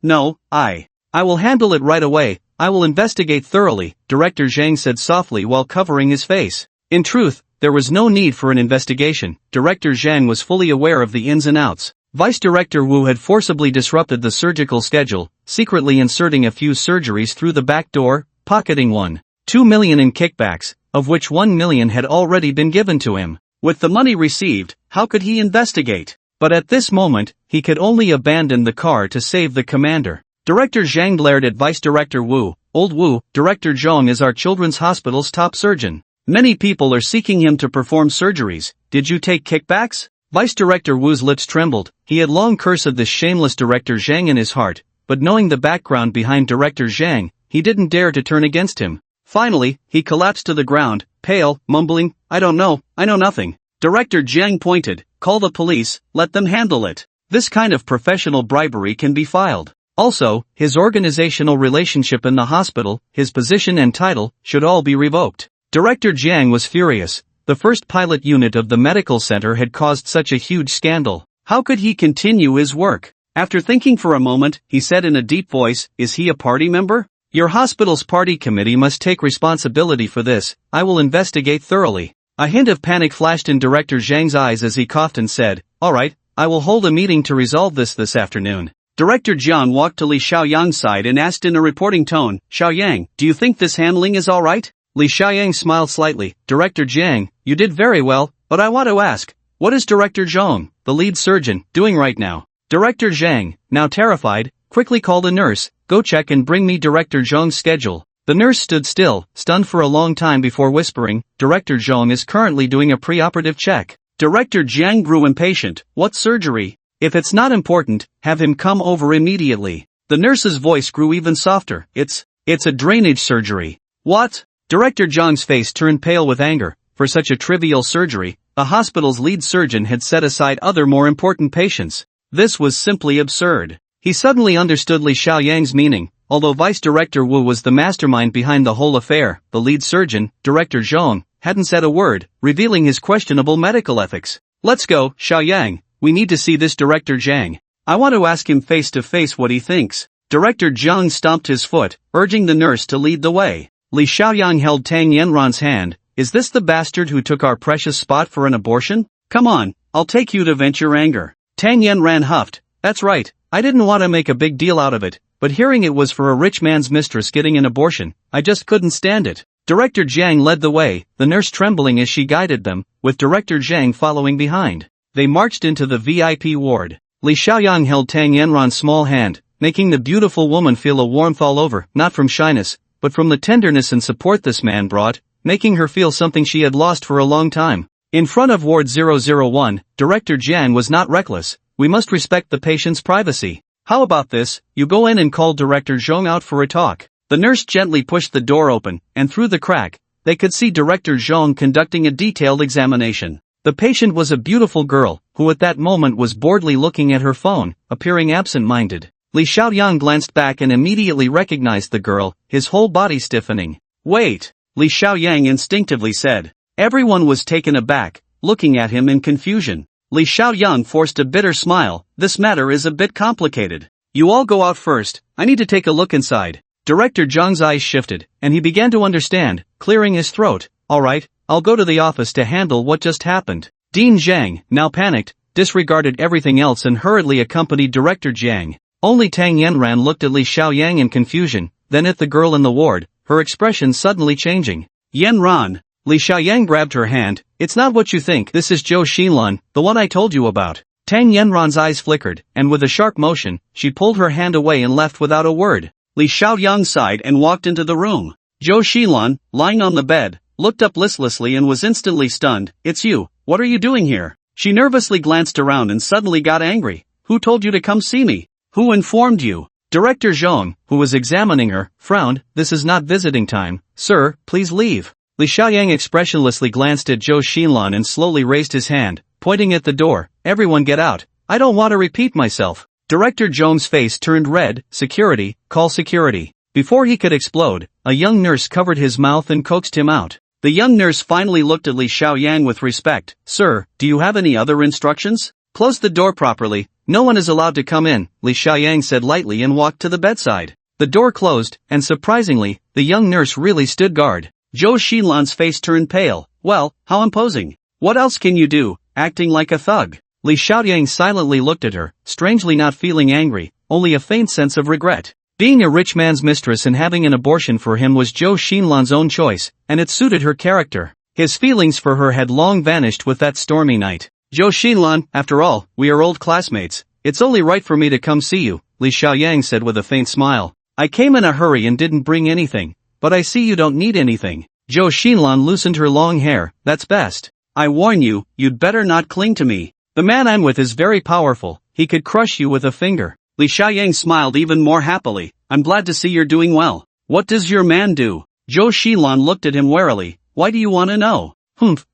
I will handle it right away, I will investigate thoroughly, Director Zhang said softly while covering his face. In truth, there was no need for an investigation. Director Zhang was fully aware of the ins and outs. Vice Director Wu had forcibly disrupted the surgical schedule, secretly inserting a few surgeries through the back door, pocketing 1.2 million in kickbacks, of which 1 million had already been given to him. With the money received, how could he investigate? But at this moment, he could only abandon the car to save the commander. Director Zhang glared at Vice Director Wu. Old Wu, Director Zhong is our children's hospital's top surgeon. Many people are seeking him to perform surgeries. Did you take kickbacks? Vice Director Wu's lips trembled. He had long cursed this shameless Director Zhang in his heart, but knowing the background behind Director Zhang, he didn't dare to turn against him. Finally, he collapsed to the ground, pale, mumbling, I don't know, I know nothing. Director Zhang pointed, call the police, let them handle it. This kind of professional bribery can be filed. Also, his organizational relationship in the hospital, his position and title, should all be revoked. Director Jiang was furious. The first pilot unit of the medical center had caused such a huge scandal. How could he continue his work? After thinking for a moment, he said in a deep voice, is he a party member? Your hospital's party committee must take responsibility for this. I will investigate thoroughly. A hint of panic flashed in Director Zhang's eyes as he coughed and said, alright, I will hold a meeting to resolve this afternoon. Director Jiang walked to Li Xiaoyang's side and asked in a reporting tone, Xiaoyang, do you think this handling is alright? Li Xiaoyang smiled slightly, Director Jiang, you did very well, but I want to ask, what is Director Zhong, the lead surgeon, doing right now? Director Zhang, now terrified, quickly called a nurse, go check and bring me Director Zhong's schedule. The nurse stood still, stunned for a long time before whispering, Director Zhong is currently doing a preoperative check. Director Jiang grew impatient, what surgery? If it's not important, have him come over immediately. The nurse's voice grew even softer, it's a drainage surgery. What? Director Zhang's face turned pale with anger. For such a trivial surgery, the hospital's lead surgeon had set aside other more important patients. This was simply absurd. He suddenly understood Li Xiaoyang's meaning. Although Vice Director Wu was the mastermind behind the whole affair, the lead surgeon, Director Zhong, hadn't said a word, revealing his questionable medical ethics. Let's go, Xiaoyang, we need to see this Director Zhang. I want to ask him face to face what he thinks. Director Zhang stomped his foot, urging the nurse to lead the way. Li Xiaoyang held Tang Yanran's hand. Is this the bastard who took our precious spot for an abortion? Come on, I'll take you to vent your anger. Tang Yanran huffed. That's right, I didn't want to make a big deal out of it. But hearing it was for a rich man's mistress getting an abortion, I just couldn't stand it. Director Zhang led the way, the nurse trembling as she guided them, with Director Zhang following behind. They marched into the VIP ward. Li Xiaoyang held Tang Yanran's small hand, making the beautiful woman feel a warmth all over, not from shyness, but from the tenderness and support this man brought, making her feel something she had lost for a long time. In front of Ward 001, Director Jiang was not reckless. We must respect the patient's privacy. How about this, you go in and call Director Zhong out for a talk. The nurse gently pushed the door open, and through the crack, they could see Director Zhong conducting a detailed examination. The patient was a beautiful girl, who at that moment was boredly looking at her phone, appearing absent-minded. Li Xiaoyang glanced back and immediately recognized the girl, his whole body stiffening. Wait, Li Xiaoyang instinctively said. Everyone was taken aback, looking at him in confusion. Li Xiaoyang forced a bitter smile. This matter is a bit complicated. You all go out first, I need to take a look inside. Director Zhang's eyes shifted, and he began to understand, clearing his throat. Alright, I'll go to the office to handle what just happened. Dean Zhang, now panicked, disregarded everything else and hurriedly accompanied Director Jiang. Only Tang Yanran looked at Li Xiaoyang in confusion, then at the girl in the ward, her expression suddenly changing. Yanran. Li Xiaoyang grabbed her hand. It's not what you think. This is Zhou Xinlan, the one I told you about. Tang Yanran's eyes flickered, and with a sharp motion, she pulled her hand away and left without a word. Li Xiaoyang sighed and walked into the room. Zhou Xinlan, lying on the bed, looked up listlessly and was instantly stunned. It's you. What are you doing here? She nervously glanced around and suddenly got angry. Who told you to come see me? Who informed you? Director Zhong, who was examining her, frowned. This is not visiting time. Sir, please leave. Li Xiaoyang expressionlessly glanced at Zhou Xinlan and slowly raised his hand, pointing at the door. Everyone get out. I don't want to repeat myself. Director Zhong's face turned red. Security, call security. Before he could explode, a young nurse covered his mouth and coaxed him out. The young nurse finally looked at Li Xiaoyang with respect. Sir, do you have any other instructions? Close the door properly. No one is allowed to come in, Li Xiaoyang said lightly and walked to the bedside. The door closed, and surprisingly, the young nurse really stood guard. Zhou Xinlan's face turned pale. Well, how imposing. What else can you do, acting like a thug? Li Xiaoyang silently looked at her, strangely not feeling angry, only a faint sense of regret. Being a rich man's mistress and having an abortion for him was Zhou Xinlan's own choice, and it suited her character. His feelings for her had long vanished with that stormy night. Zhou Xinlan, after all, we are old classmates. It's only right for me to come see you, Li Xiaoyang said with a faint smile. I came in a hurry and didn't bring anything, but I see you don't need anything. Zhou Xinlan loosened her long hair. That's best. I warn you, you'd better not cling to me. The man I'm with is very powerful. He could crush you with a finger. Li Xiaoyang smiled even more happily. I'm glad to see you're doing well. What does your man do? Zhou Xinlan looked at him warily. Why do you want to know?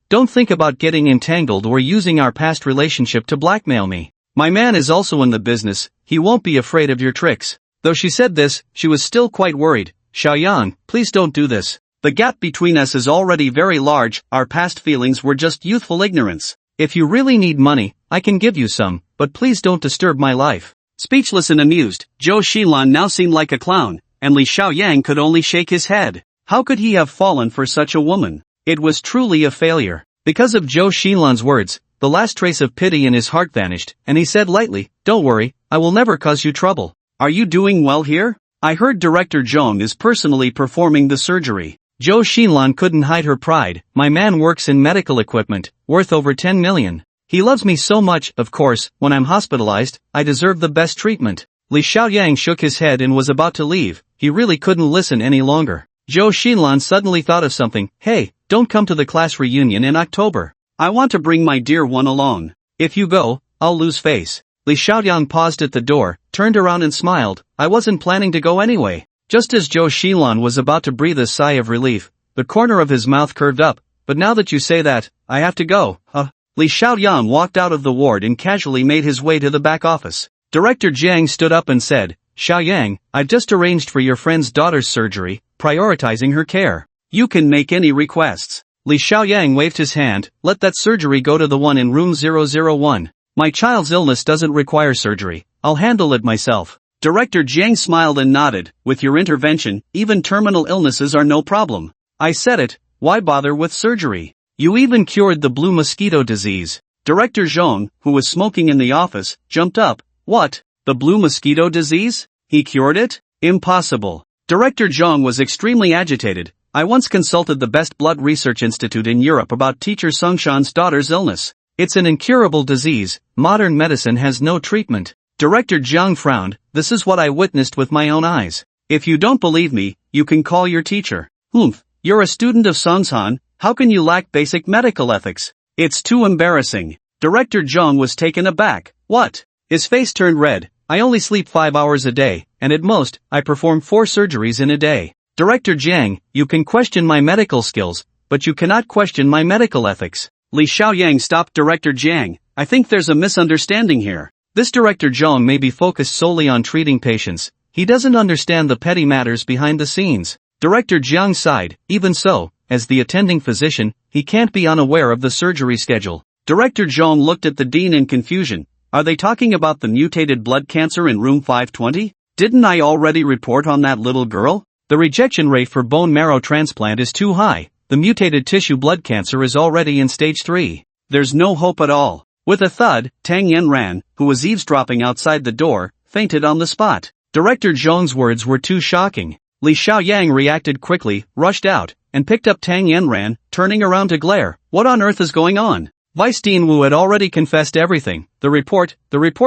Don't think about getting entangled or using our past relationship to blackmail me. My man is also in the business. He won't be afraid of your tricks. Though she said this, she was still quite worried. Xiaoyang, please don't do this. The gap between us is already very large. Our past feelings were just youthful ignorance. If you really need money, I can give you some, but please don't disturb my life. Speechless and amused, Zhou Xinlan now seemed like a clown, and Li Xiaoyang could only shake his head. How could he have fallen for such a woman? It was truly a failure. Because of Zhou Xinlan's words, the last trace of pity in his heart vanished, and he said lightly, Don't worry, I will never cause you trouble. Are you doing well here? I heard Director Zhong is personally performing the surgery. Zhou Xinlan couldn't hide her pride. My man works in medical equipment, worth over 10 million. He loves me so much. Of course, when I'm hospitalized, I deserve the best treatment. Li Xiaoyang shook his head and was about to leave. He really couldn't listen any longer. Zhou Xinlan suddenly thought of something. Hey, don't come to the class reunion in October. I want to bring my dear one along. If you go, I'll lose face. Li Xiaoyang paused at the door, turned around and smiled. I wasn't planning to go anyway. Just as Zhou Xinlan was about to breathe a sigh of relief, the corner of his mouth curved up. But now that you say that, I have to go. Li Xiaoyang walked out of the ward and casually made his way to the back office. Director Jiang stood up and said, Xiaoyang, I've just arranged for your friend's daughter's surgery, prioritizing her care. You can make any requests. Li Xiaoyang waved his hand. Let that surgery go to the one in room 001. My child's illness doesn't require surgery. I'll handle it myself. Director Jiang smiled and nodded. With your intervention, even terminal illnesses are no problem. I said it. Why bother with surgery? You even cured the blue mosquito disease. Director Zhong, who was smoking in the office, jumped up. What? The blue mosquito disease? He cured it? Impossible. Director Zhong was extremely agitated. I once consulted the best blood research institute in Europe about teacher Songshan's daughter's illness. It's an incurable disease. Modern medicine has no treatment. Director Zhang frowned. This is what I witnessed with my own eyes. If you don't believe me, you can call your teacher. You're a student of Songshan. How can you lack basic medical ethics? It's too embarrassing. Director Zhong was taken aback. What? His face turned red. I only sleep 5 hours a day, and at most, I perform 4 surgeries in a day. Director Jiang, you can question my medical skills, but you cannot question my medical ethics. Li Xiaoyang stopped Director Jiang. I think there's a misunderstanding here. This Director Zhong may be focused solely on treating patients. He doesn't understand the petty matters behind the scenes. Director Jiang sighed. Even so, as the attending physician, he can't be unaware of the surgery schedule. Director Zhong looked at the dean in confusion. Are they talking about the mutated blood cancer in room 520? Didn't I already report on that little girl? The rejection rate for bone marrow transplant is too high. The mutated tissue blood cancer is already in stage 3. There's no hope at all. With a thud, Tang Yanran, who was eavesdropping outside the door, fainted on the spot. Director Zhong's words were too shocking. Li Xiaoyang reacted quickly, rushed out, and picked up Tang Yanran, turning around to glare. What on earth is going on? Vice Dean Wu had already confessed everything. The report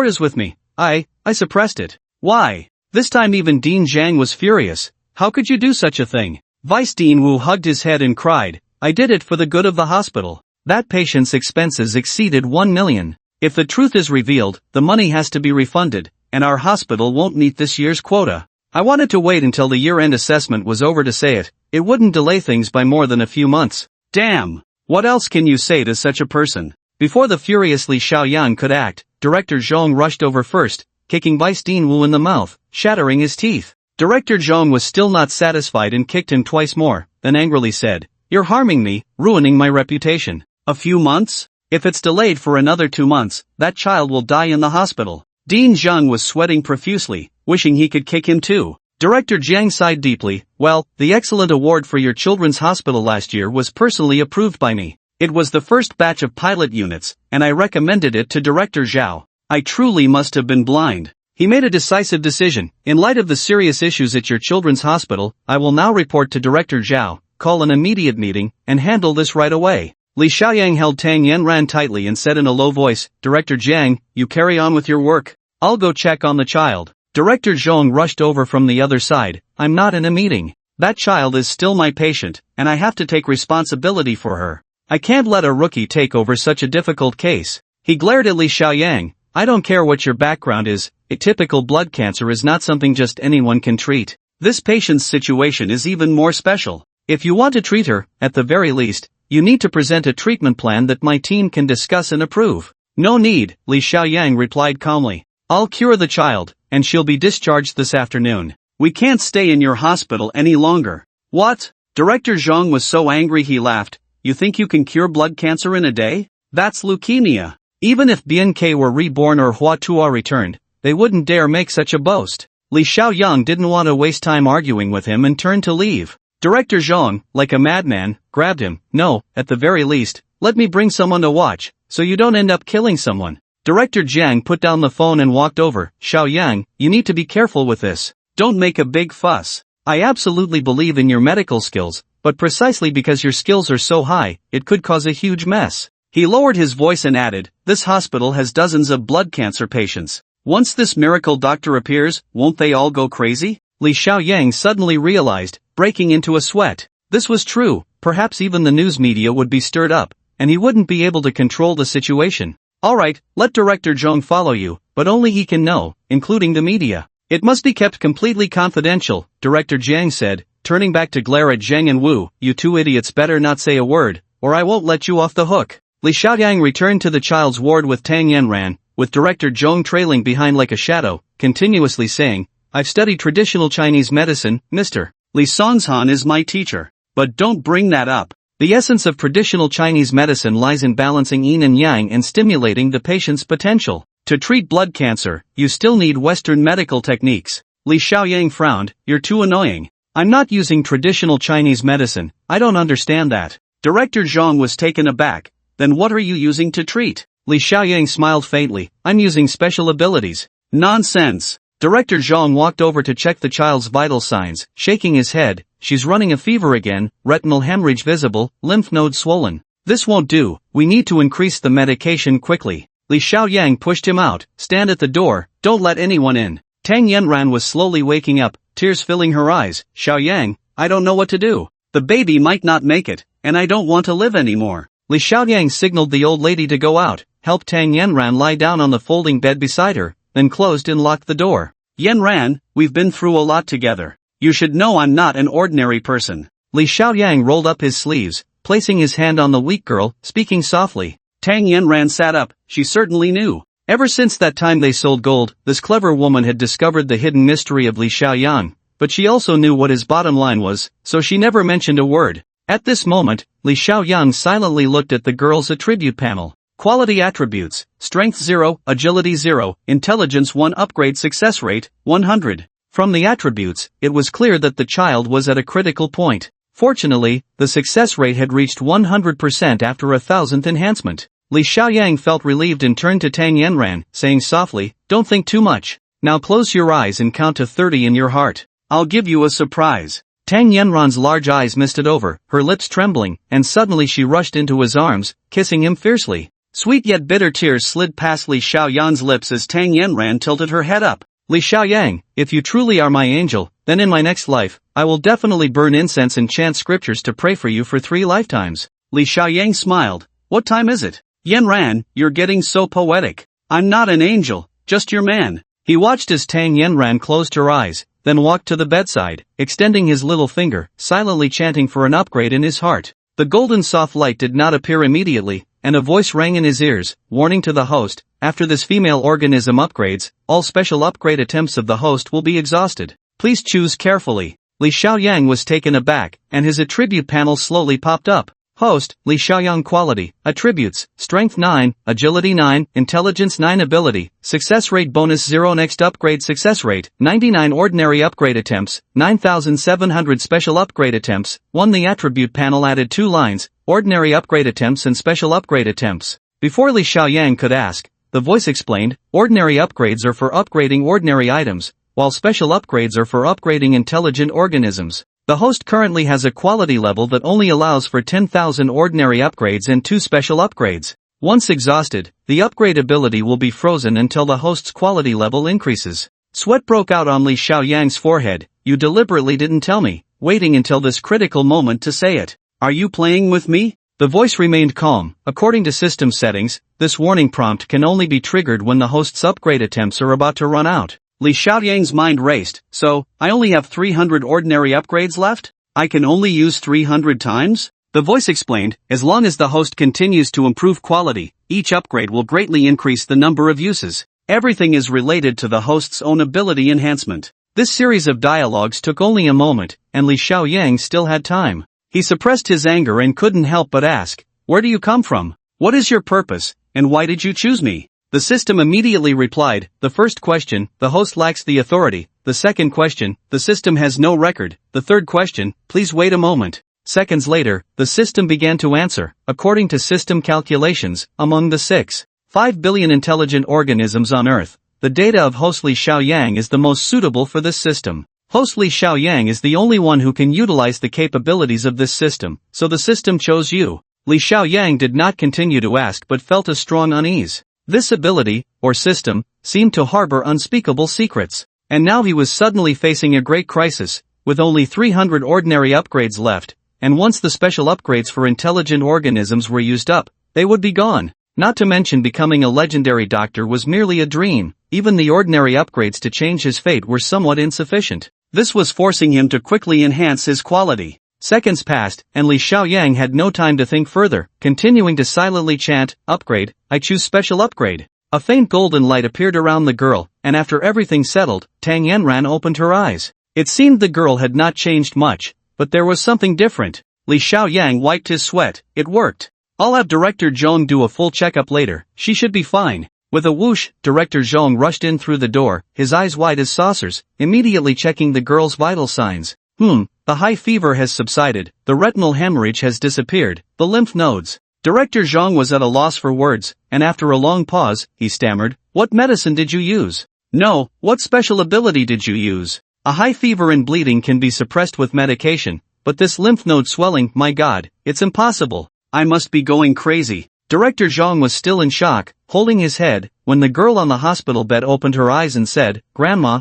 is with me. I suppressed it. Why? This time even Dean Zhang was furious. How could you do such a thing? Vice Dean Wu hugged his head and cried, I did it for the good of the hospital. That patient's expenses exceeded 1 million. If the truth is revealed, the money has to be refunded, and our hospital won't meet this year's quota. I wanted to wait until the year-end assessment was over to say it. It wouldn't delay things by more than a few months. Damn! What else can you say to such a person? Before the furious Li Xiaoyang could act, Director Zhong rushed over first, kicking Vice Dean Wu in the mouth, shattering his teeth. Director Zhong was still not satisfied and kicked him twice more, then angrily said, You're harming me, ruining my reputation. A few months? If it's delayed for another 2 months, that child will die in the hospital. Dean Zhang was sweating profusely, wishing he could kick him too. Director Jiang sighed deeply. Well, the excellent award for your children's hospital last year was personally approved by me. It was the first batch of pilot units, and I recommended it to Director Zhao. I truly must have been blind. He made a decisive decision. In light of the serious issues at your children's hospital, I will now report to Director Zhao, call an immediate meeting, and handle this right away. Li Xiaoyang held Tang Yanran tightly and said in a low voice, Director Jiang, you carry on with your work. I'll go check on the child. Director Zhong rushed over from the other side. I'm not in a meeting. That child is still my patient, and I have to take responsibility for her. I can't let a rookie take over such a difficult case. He glared at Li Xiaoyang. I don't care what your background is, a typical blood cancer is not something just anyone can treat. This patient's situation is even more special. If you want to treat her, at the very least, you need to present a treatment plan that my team can discuss and approve. No need, Li Xiaoyang replied calmly. I'll cure the child, and she'll be discharged this afternoon. We can't stay in your hospital any longer. What? Director Zhong was so angry he laughed. You think you can cure blood cancer in a day? That's leukemia. Even if BNK were reborn or Hua Tuo returned, they wouldn't dare make such a boast. Li Xiaoyang didn't want to waste time arguing with him and turned to leave. Director Zhong, like a madman, grabbed him. No, at the very least, let me bring someone to watch, so you don't end up killing someone. Director Jiang put down the phone and walked over. Xiaoyang, you need to be careful with this. Don't make a big fuss. I absolutely believe in your medical skills, but precisely because your skills are so high, it could cause a huge mess. He lowered his voice and added, this hospital has dozens of blood cancer patients. Once this miracle doctor appears, won't they all go crazy? Li Xiaoyang suddenly realized, breaking into a sweat. This was true, perhaps even the news media would be stirred up, and he wouldn't be able to control the situation. Alright, let Director Zhong follow you, but only he can know, including the media. It must be kept completely confidential, Director Jiang said, turning back to glare at Zhang and Wu. You two idiots better not say a word, or I won't let you off the hook. Li Xiaoyang returned to the child's ward with Tang Yanran, with Director Zhong trailing behind like a shadow, continuously saying, I've studied traditional Chinese medicine, Mr. Li Songshan is my teacher. But don't bring that up. The essence of traditional Chinese medicine lies in balancing yin and yang and stimulating the patient's potential. To treat blood cancer, you still need Western medical techniques. Li Xiaoyang frowned, you're too annoying. I'm not using traditional Chinese medicine, I don't understand that. Director Zhong was taken aback. Then what are you using to treat? Li Xiaoyang smiled faintly. I'm using special abilities. Nonsense. Director Zhong walked over to check the child's vital signs, shaking his head. She's running a fever again, retinal hemorrhage visible, lymph node swollen. This won't do, we need to increase the medication quickly. Li Xiaoyang pushed him out. Stand at the door, don't let anyone in. Tang Yanran was slowly waking up, tears filling her eyes. Xiaoyang, I don't know what to do. The baby might not make it, and I don't want to live anymore. Li Xiaoyang signaled the old lady to go out, helped Tang Yanran lie down on the folding bed beside her, then closed and locked the door. Yanran, we've been through a lot together. You should know I'm not an ordinary person. Li Xiaoyang rolled up his sleeves, placing his hand on the weak girl, speaking softly. Tang Yanran sat up. She certainly knew. Ever since that time they sold gold, this clever woman had discovered the hidden mystery of Li Xiaoyang, but she also knew what his bottom line was, so she never mentioned a word. At this moment, Li Xiaoyang silently looked at the girl's attribute panel. Quality attributes, Strength 0, Agility 0, Intelligence 1, Upgrade Success Rate, 100. From the attributes, it was clear that the child was at a critical point. Fortunately, the success rate had reached 100% after a 1000th enhancement. Li Xiaoyang felt relieved and turned to Tang Yanran, saying softly, "Don't think too much. Now close your eyes and count to 30 in your heart. I'll give you a surprise." Tang Yanran's large eyes misted over, her lips trembling, and suddenly she rushed into his arms, kissing him fiercely. Sweet yet bitter tears slid past Li Xiaoyang's lips as Tang Yanran tilted her head up. "Li Xiaoyang, if you truly are my angel, then in my next life, I will definitely burn incense and chant scriptures to pray for you for 3 lifetimes. Li Xiaoyang smiled. "What time is it?" "Yanran, you're getting so poetic. I'm not an angel, just your man." He watched as Tang Yanran closed her eyes, then walked to the bedside, extending his little finger, silently chanting for an upgrade in his heart. The golden soft light did not appear immediately, and a voice rang in his ears, warning to the host, "After this female organism upgrades, all special upgrade attempts of the host will be exhausted. Please choose carefully." Li Xiaoyang was taken aback, and his attribute panel slowly popped up. Host, Li Xiaoyang quality, attributes, strength 9, agility 9, intelligence 9 ability, success rate bonus 0 next upgrade success rate, 99 ordinary upgrade attempts, 9,700 special upgrade attempts, 1 The attribute panel added 2 lines, ordinary upgrade attempts and special upgrade attempts. Before Li Xiaoyang could ask, the voice explained, ordinary upgrades are for upgrading ordinary items, while special upgrades are for upgrading intelligent organisms. The host currently has a quality level that only allows for 10,000 ordinary upgrades and 2 special upgrades. Once exhausted, the upgrade ability will be frozen until the host's quality level increases. Sweat broke out on Li Xiaoyang's forehead. "You deliberately didn't tell me, waiting until this critical moment to say it. Are you playing with me?" The voice remained calm. "According to system settings, this warning prompt can only be triggered when the host's upgrade attempts are about to run out." Li Xiaoyang's mind raced. "So, I only have 300 ordinary upgrades left? I can only use 300 times?" The voice explained, "As long as the host continues to improve quality, each upgrade will greatly increase the number of uses. Everything is related to the host's own ability enhancement." This series of dialogues took only a moment, and Li Xiaoyang still had time. He suppressed his anger and couldn't help but ask, "Where do you come from? What is your purpose, and why did you choose me?" The system immediately replied, "The first question, the host lacks the authority. The second question, the system has no record. The third question, please wait a moment." Seconds later, the system began to answer. According to system calculations, among the 6.5 billion intelligent organisms on Earth, the data of host Li Xiaoyang is the most suitable for this system. Host Li Xiaoyang is the only one who can utilize the capabilities of this system, so the system chose you. Li Xiaoyang did not continue to ask but felt a strong unease. This ability, or system, seemed to harbor unspeakable secrets. And now he was suddenly facing a great crisis, with only 300 ordinary upgrades left, and once the special upgrades for intelligent organisms were used up, they would be gone. Not to mention becoming a legendary doctor was merely a dream. Even the ordinary upgrades to change his fate were somewhat insufficient. This was forcing him to quickly enhance his quality. Seconds passed, and Li Xiaoyang had no time to think further, continuing to silently chant, "Upgrade, I choose special upgrade." A faint golden light appeared around the girl, and after everything settled, Tang Yanran opened her eyes. It seemed the girl had not changed much, but there was something different. Li Xiaoyang wiped his sweat. It worked. "I'll have Director Zhong do a full checkup later, she should be fine." With a whoosh, Director Zhong rushed in through the door, his eyes wide as saucers, immediately checking the girl's vital signs. The high fever has subsided, the retinal hemorrhage has disappeared, the lymph nodes. Director Zhang was at a loss for words, and after a long pause, he stammered, "What medicine did you use?" "No, what special ability did you use?" "A high fever and bleeding can be suppressed with medication, but this lymph node swelling, my god, it's impossible. I must be going crazy." Director Zhang was still in shock, holding his head, when the girl on the hospital bed opened her eyes and said, Grandma,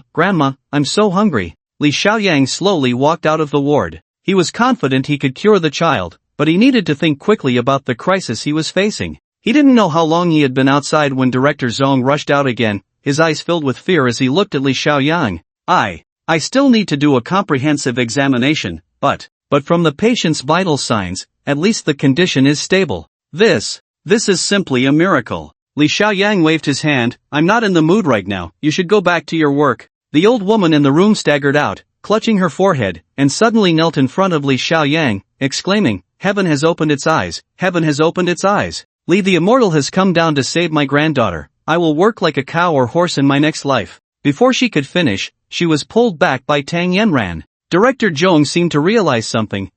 I'm so hungry." Li Xiaoyang slowly walked out of the ward. He was confident he could cure the child, but he needed to think quickly about the crisis he was facing. He didn't know how long he had been outside when Director Zhong rushed out again, his eyes filled with fear as he looked at Li Xiaoyang. I still need to do a comprehensive examination, but from the patient's vital signs, at least the condition is stable. This is simply a miracle." Li Xiaoyang waved his hand, "I'm not in the mood right now, you should go back to your work." The old woman in the room staggered out, clutching her forehead, and suddenly knelt in front of Li Xiaoyang, exclaiming, "Heaven has opened its eyes, heaven has opened its eyes. Li the Immortal has come down to save my granddaughter. I will work like a cow or horse in my next life." Before she could finish, she was pulled back by Tang Yanran. Director Zhong seemed to realize something.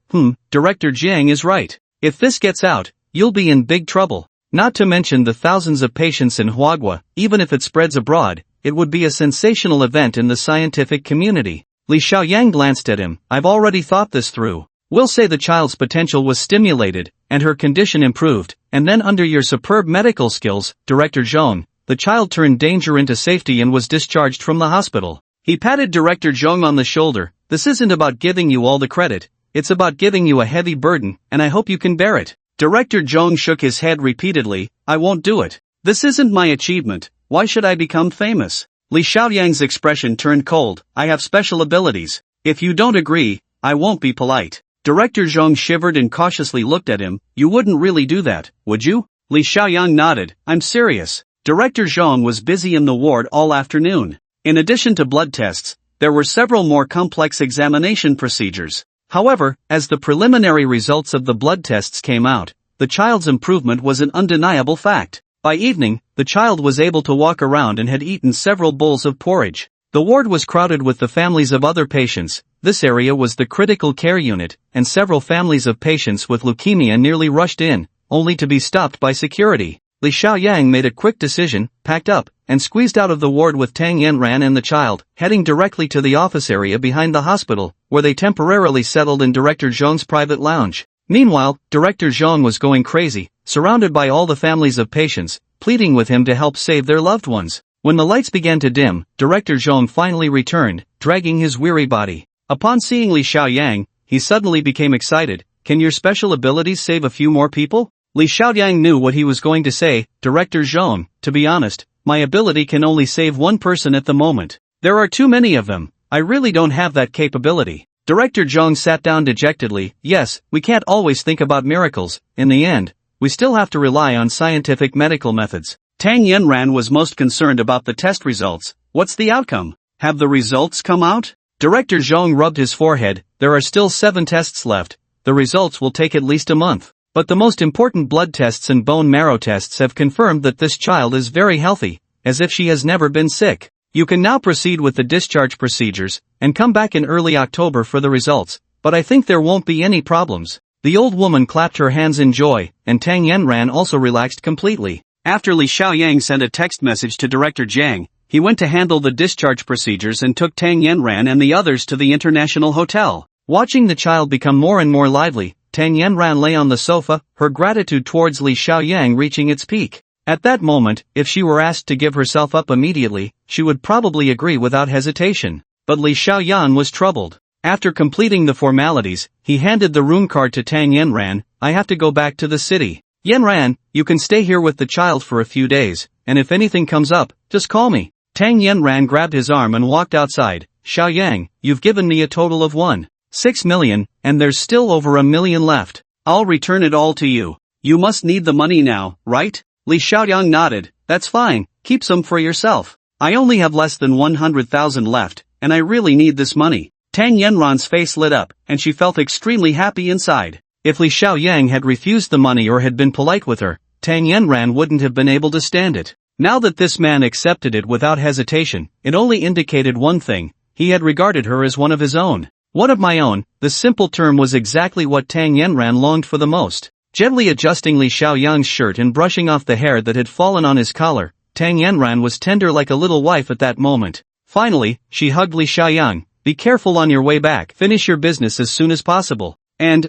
Director Jiang is right. If this gets out, you'll be in big trouble. Not to mention the thousands of patients in Huagua. Even if it spreads abroad, it would be a sensational event in the scientific community. Li Xiaoyang glanced at him. I've already thought this through. We'll say the child's potential was stimulated, and her condition improved, and then under your superb medical skills, Director Zhong, the child turned danger into safety and was discharged from the hospital. He patted Director Zhong on the shoulder. This isn't about giving you all the credit, it's about giving you a heavy burden, and I hope you can bear it. Director Zhong shook his head repeatedly. I won't do it. This isn't my achievement. Why should I become famous? Li Xiaoyang's expression turned cold. I have special abilities. If you don't agree, I won't be polite. Director Zhong shivered and cautiously looked at him. You wouldn't really do that, would you? Li Xiaoyang nodded. I'm serious. Director Zhong was busy in the ward all afternoon. In addition to blood tests, there were several more complex examination procedures. However, as the preliminary results of the blood tests came out, the child's improvement was an undeniable fact. By evening, the child was able to walk around and had eaten several bowls of porridge. The ward was crowded with the families of other patients. This area was the critical care unit, and several families of patients with leukemia nearly rushed in, only to be stopped by security. Li Xiaoyang made a quick decision, packed up, and squeezed out of the ward with Tang Yanran and the child, heading directly to the office area behind the hospital, where they temporarily settled in Director Zhong's private lounge. Meanwhile, Director Zhong was going crazy, surrounded by all the families of patients, pleading with him to help save their loved ones. When the lights began to dim, Director Zhong finally returned, dragging his weary body. Upon seeing Li Xiaoyang, he suddenly became excited. Can your special abilities save a few more people? Li Xiaoyang knew what he was going to say. Director Zhong, to be honest, my ability can only save one person at the moment. There are too many of them. I really don't have that capability. Director Zhong sat down dejectedly. Yes, we can't always think about miracles. In the end, we still have to rely on scientific medical methods. Tang Yanran was most concerned about the test results. What's the outcome? Have the results come out? Director Zhong rubbed his forehead. There are still 7 tests left. The results will take at least a month. But the most important blood tests and bone marrow tests have confirmed that this child is very healthy, as if she has never been sick. You can now proceed with the discharge procedures, and come back in early October for the results, but I think there won't be any problems. The old woman clapped her hands in joy, and Tang Yanran also relaxed completely. After Li Xiaoyang sent a text message to Director Zhang, he went to handle the discharge procedures and took Tang Yanran and the others to the international hotel. Watching the child become more and more lively, Tang Yanran lay on the sofa, her gratitude towards Li Xiaoyang reaching its peak. At that moment, if she were asked to give herself up immediately, she would probably agree without hesitation. But Li Xiaoyan was troubled. After completing the formalities, he handed the room card to Tang Yanran. I have to go back to the city. Yanran, you can stay here with the child for a few days, and if anything comes up, just call me. Tang Yanran grabbed his arm and walked outside. Xiaoyang, you've given me a total of 1.6 million, and there's still over 1 million left. I'll return it all to you. You must need the money now, right? Li Xiaoyang nodded. That's fine, keep some for yourself. I only have less than 100,000 left, and I really need this money. Tang Yanran's face lit up, and she felt extremely happy inside. If Li Xiaoyang had refused the money or had been polite with her, Tang Yanran wouldn't have been able to stand it. Now that this man accepted it without hesitation, it only indicated one thing: he had regarded her as one of his own. One of my own. The simple term was exactly what Tang Yanran longed for the most. Gently adjusting Li Xiaoyang's shirt and brushing off the hair that had fallen on his collar, Tang Yanran was tender like a little wife at that moment. Finally, she hugged Li Xiaoyang. Be careful on your way back. Finish your business as soon as possible. And,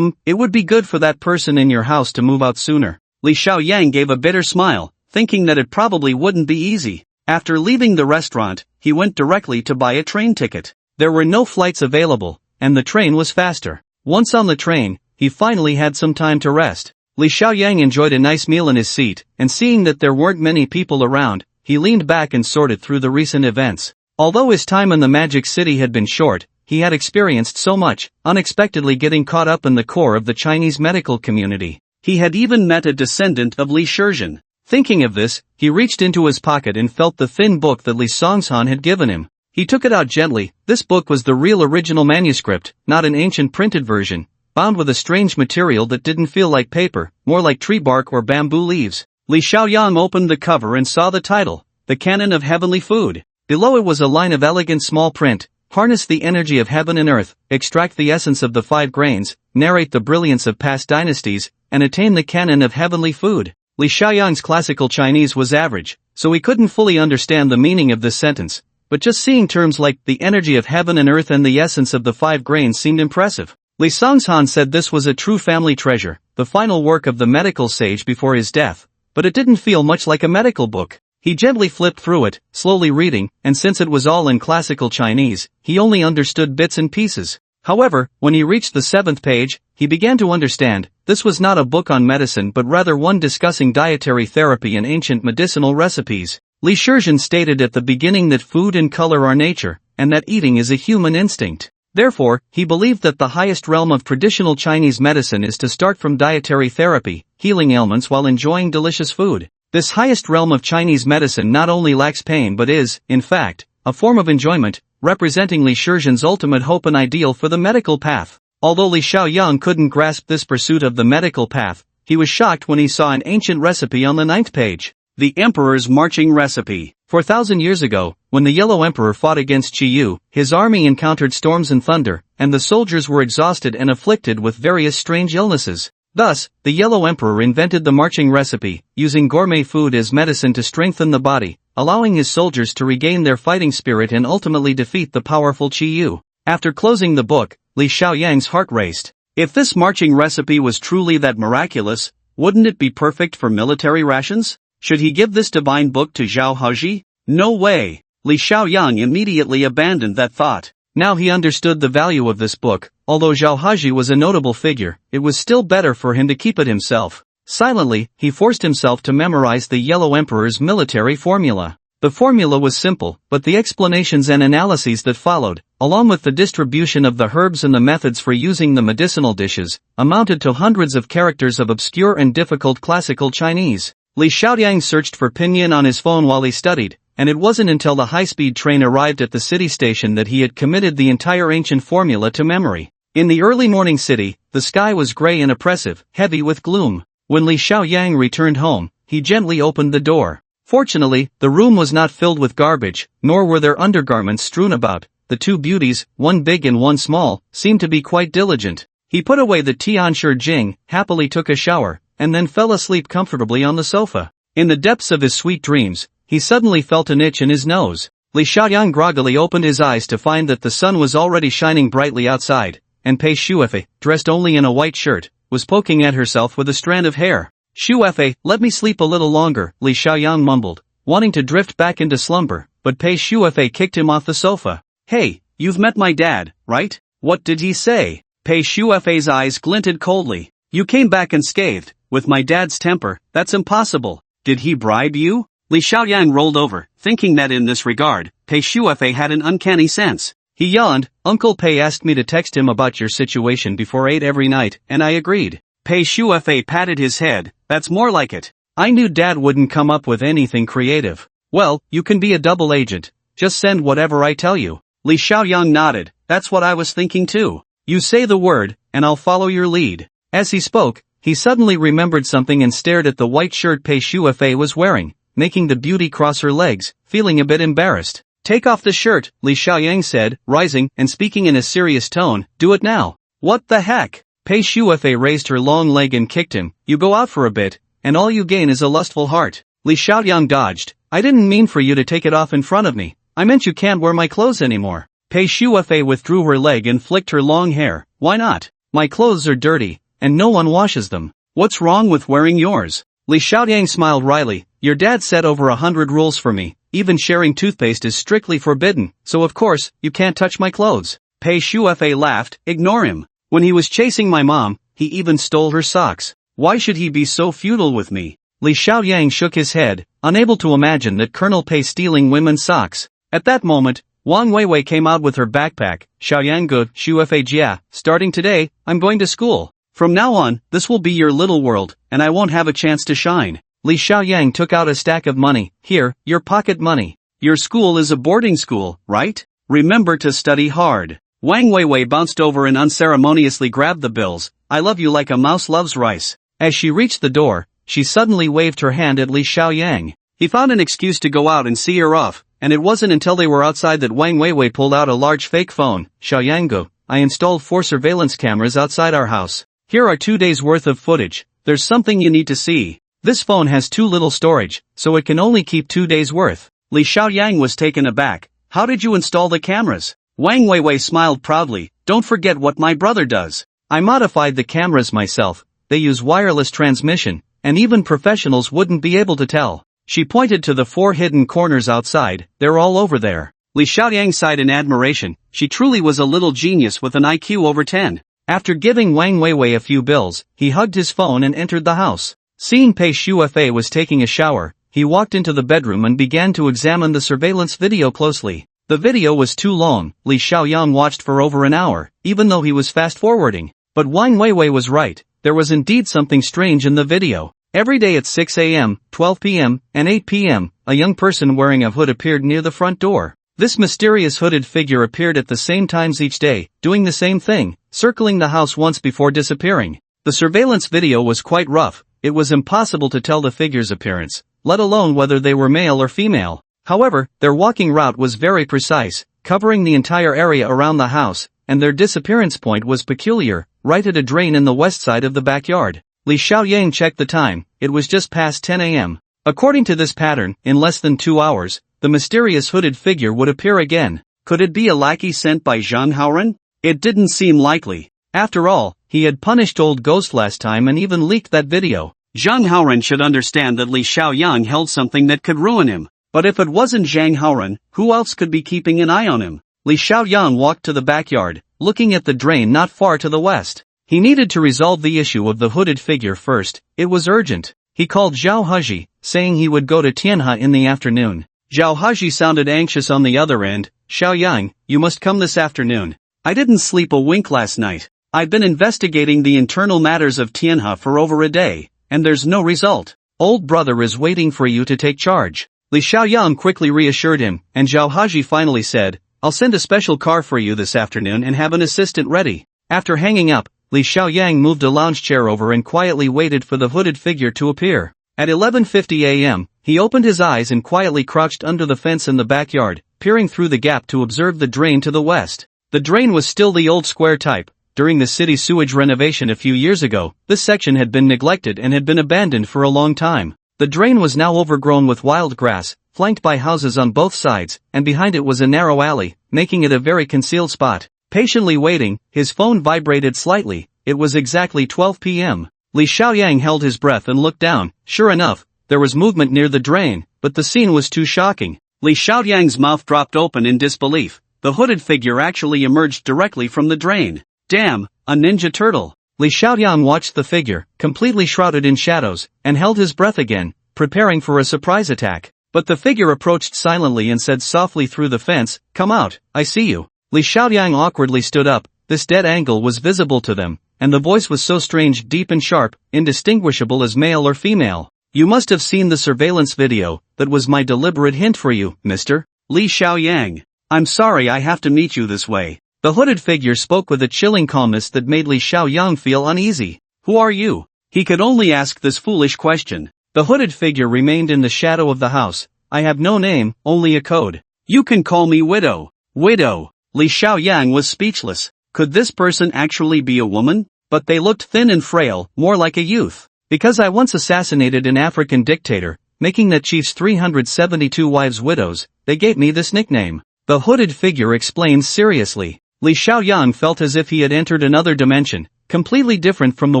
it would be good for that person in your house to move out sooner. Li Xiaoyang gave a bitter smile, thinking that it probably wouldn't be easy. After leaving the restaurant, he went directly to buy a train ticket. There were no flights available, and the train was faster. Once on the train, he finally had some time to rest. Li Xiaoyang enjoyed a nice meal in his seat, and seeing that there weren't many people around, he leaned back and sorted through the recent events. Although his time in the Magic City had been short, he had experienced so much, unexpectedly getting caught up in the core of the Chinese medical community. He had even met a descendant of Li Shizhen. Thinking of this, he reached into his pocket and felt the thin book that Li Songshan had given him. He took it out gently. This book was the real original manuscript, not an ancient printed version, bound with a strange material that didn't feel like paper, more like tree bark or bamboo leaves. Li Xiaoyang opened the cover and saw the title, The Canon of Heavenly Food. Below it was a line of elegant small print: harness the energy of heaven and earth, extract the essence of the 5 grains, narrate the brilliance of past dynasties, and attain the canon of heavenly food. Li Xiaoyang's classical Chinese was average, so he couldn't fully understand the meaning of this sentence, but just seeing terms like the energy of heaven and earth and the essence of the 5 grains seemed impressive. Li Songshan said this was a true family treasure, the final work of the medical sage before his death, but it didn't feel much like a medical book. He gently flipped through it, slowly reading, and since it was all in classical Chinese, he only understood bits and pieces. However, when he reached the 7th page, he began to understand. This was not a book on medicine but rather one discussing dietary therapy and ancient medicinal recipes. Li Shizhen stated at the beginning that food and color are nature, and that eating is a human instinct. Therefore, he believed that the highest realm of traditional Chinese medicine is to start from dietary therapy, healing ailments while enjoying delicious food. This highest realm of Chinese medicine not only lacks pain but is, in fact, a form of enjoyment, representing Li Shizhen's ultimate hope and ideal for the medical path. Although Li Xiaoyang couldn't grasp this pursuit of the medical path, he was shocked when he saw an ancient recipe on the 9th page. The Emperor's Marching Recipe. 4,000 years ago, when the Yellow Emperor fought against Qiyu, his army encountered storms and thunder, and the soldiers were exhausted and afflicted with various strange illnesses. Thus, the Yellow Emperor invented the marching recipe, using gourmet food as medicine to strengthen the body, allowing his soldiers to regain their fighting spirit and ultimately defeat the powerful Qiyu. After closing the book, Li Xiaoyang's heart raced. If this marching recipe was truly that miraculous, wouldn't it be perfect for military rations? Should he give this divine book to Zhao Haji? No way! Li Xiaoyang immediately abandoned that thought. Now he understood the value of this book. Although Zhao Haji was a notable figure, it was still better for him to keep it himself. Silently, he forced himself to memorize the Yellow Emperor's military formula. The formula was simple, but the explanations and analyses that followed, along with the distribution of the herbs and the methods for using the medicinal dishes, amounted to hundreds of characters of obscure and difficult classical Chinese. Li Xiaoyang searched for pinyin on his phone while he studied, and it wasn't until the high-speed train arrived at the city station that he had committed the entire ancient formula to memory. In the early morning city, the sky was gray and oppressive, heavy with gloom. When Li Xiaoyang returned home, he gently opened the door. Fortunately, the room was not filled with garbage, nor were there undergarments strewn about. The two beauties, one big and one small, seemed to be quite diligent. He put away the Tianshi Jing, happily took a shower, and then fell asleep comfortably on the sofa. In the depths of his sweet dreams, he suddenly felt an itch in his nose. Li Xiaoyang groggily opened his eyes to find that the sun was already shining brightly outside, and Pei Shuefei, dressed only in a white shirt, was poking at herself with a strand of hair. Shuefei, let me sleep a little longer, Li Xiaoyang mumbled, wanting to drift back into slumber, but Pei Shuefei kicked him off the sofa. Hey, you've met my dad, right? What did he say? Pei Shuefei's eyes glinted coldly. You came back unscathed. With my dad's temper, that's impossible. Did he bribe you? Li Xiaoyang rolled over, thinking that in this regard, Pei Shuefei had an uncanny sense. He yawned. Uncle Pei asked me to text him about your situation before 8 every night, and I agreed. Pei Shuefei patted his head. That's more like it. I knew Dad wouldn't come up with anything creative. Well, you can be a double agent. Just send whatever I tell you. Li Xiaoyang nodded. That's what I was thinking too. You say the word, and I'll follow your lead. As he spoke, he suddenly remembered something and stared at the white shirt Pei Shuefei was wearing, making the beauty cross her legs, feeling a bit embarrassed. Take off the shirt, Li Xiaoyang said, rising and speaking in a serious tone. Do it now. What the heck? Pei Shuefei raised her long leg and kicked him. You go out for a bit, and all you gain is a lustful heart. Li Xiaoyang dodged. I didn't mean for you to take it off in front of me. I meant you can't wear my clothes anymore. Pei Shuefei withdrew her leg and flicked her long hair. Why not? My clothes are dirty, and no one washes them. What's wrong with wearing yours? Li Xiaoyang smiled wryly. Your dad set over 100 rules for me. Even sharing toothpaste is strictly forbidden, so of course, you can't touch my clothes. Pei Shuefei laughed. Ignore him. When he was chasing my mom, he even stole her socks. Why should he be so feudal with me? Li Xiaoyang shook his head, unable to imagine that Colonel Pei stealing women's socks. At that moment, Wang Weiwei came out with her backpack. Xiaoyang good, Shuefei jia, starting today, I'm going to school. From now on, this will be your little world, and I won't have a chance to shine. Li Xiaoyang took out a stack of money. Here, your pocket money. Your school is a boarding school, right? Remember to study hard. Wang Weiwei bounced over and unceremoniously grabbed the bills. I love you like a mouse loves rice. As she reached the door, she suddenly waved her hand at Li Xiaoyang. He found an excuse to go out and see her off, and it wasn't until they were outside that Wang Weiwei pulled out a large fake phone. Xiaoyang, I installed 4 surveillance cameras outside our house. Here are 2 days worth of footage. There's something you need to see. This phone has too little storage, so it can only keep 2 days' worth. Li Xiaoyang was taken aback. How did you install the cameras? Wang Weiwei smiled proudly. Don't forget what my brother does. I modified the cameras myself. They use wireless transmission, and even professionals wouldn't be able to tell. She pointed to the 4 hidden corners outside. They're all over there. Li Xiaoyang sighed in admiration. She truly was a little genius with an IQ over 10. After giving Wang Weiwei a few bills, he hugged his phone and entered the house. Seeing Pei Shuefei was taking a shower, he walked into the bedroom and began to examine the surveillance video closely. The video was too long. Li Xiaoyang watched for over an hour, even though he was fast-forwarding. But Wang Weiwei was right. There was indeed something strange in the video. Every day at 6 a.m., 12 p.m., and 8 p.m., a young person wearing a hood appeared near the front door. This mysterious hooded figure appeared at the same times each day, doing the same thing, circling the house once before disappearing. The surveillance video was quite rough. It was impossible to tell the figure's appearance, let alone whether they were male or female. However, their walking route was very precise, covering the entire area around the house, and their disappearance point was peculiar, right at a drain in the west side of the backyard. Li Xiaoyang checked the time. It was just past 10 a.m. According to this pattern, in less than 2 hours, the mysterious hooded figure would appear again. Could it be a lackey sent by Zhang Haoren? It didn't seem likely. After all, he had punished Old Ghost last time and even leaked that video. Zhang Haoren should understand that Li Xiaoyang held something that could ruin him. But if it wasn't Zhang Haoren, who else could be keeping an eye on him? Li Xiaoyang walked to the backyard, looking at the drain not far to the west. He needed to resolve the issue of the hooded figure first. It was urgent. He called Zhao Haji, saying he would go to Tianhe in the afternoon. Zhao Haji sounded anxious on the other end. Xiaoyang, you must come this afternoon. I didn't sleep a wink last night. I've been investigating the internal matters of Tianhe for over a day, and there's no result. Old brother is waiting for you to take charge. Li Xiaoyang quickly reassured him, and Zhao Haji finally said, I'll send a special car for you this afternoon and have an assistant ready. After hanging up, Li Xiaoyang moved a lounge chair over and quietly waited for the hooded figure to appear. At 11:50 a.m., he opened his eyes and quietly crouched under the fence in the backyard, peering through the gap to observe the drain to the west. The drain was still the old square type. During the city sewage renovation a few years ago, this section had been neglected and had been abandoned for a long time. The drain was now overgrown with wild grass, flanked by houses on both sides, and behind it was a narrow alley, making it a very concealed spot. Patiently waiting, his phone vibrated slightly. It was exactly 12 p.m. Li Xiaoyang held his breath and looked down. Sure enough, there was movement near the drain, but the scene was too shocking. Li Xiaoyang's mouth dropped open in disbelief. The hooded figure actually emerged directly from the drain. Damn, a ninja turtle. Li Xiaoyang watched the figure, completely shrouded in shadows, and held his breath again, preparing for a surprise attack. But the figure approached silently and said softly through the fence, Come out, I see you. Li Xiaoyang awkwardly stood up. This dead angle was visible to them, and the voice was so strange, deep and sharp, indistinguishable as male or female. You must have seen the surveillance video. That was my deliberate hint for you, mister. Li Xiaoyang. I'm sorry I have to meet you this way. The hooded figure spoke with a chilling calmness that made Li Xiaoyang feel uneasy. Who are you? He could only ask this foolish question. The hooded figure remained in the shadow of the house. I have no name, only a code. You can call me Widow. Widow. Li Xiaoyang was speechless. Could this person actually be a woman? But they looked thin and frail, more like a youth. Because I once assassinated an African dictator, making that chief's 372 wives widows, they gave me this nickname. The hooded figure explained seriously. Li Xiaoyang felt as if he had entered another dimension, completely different from the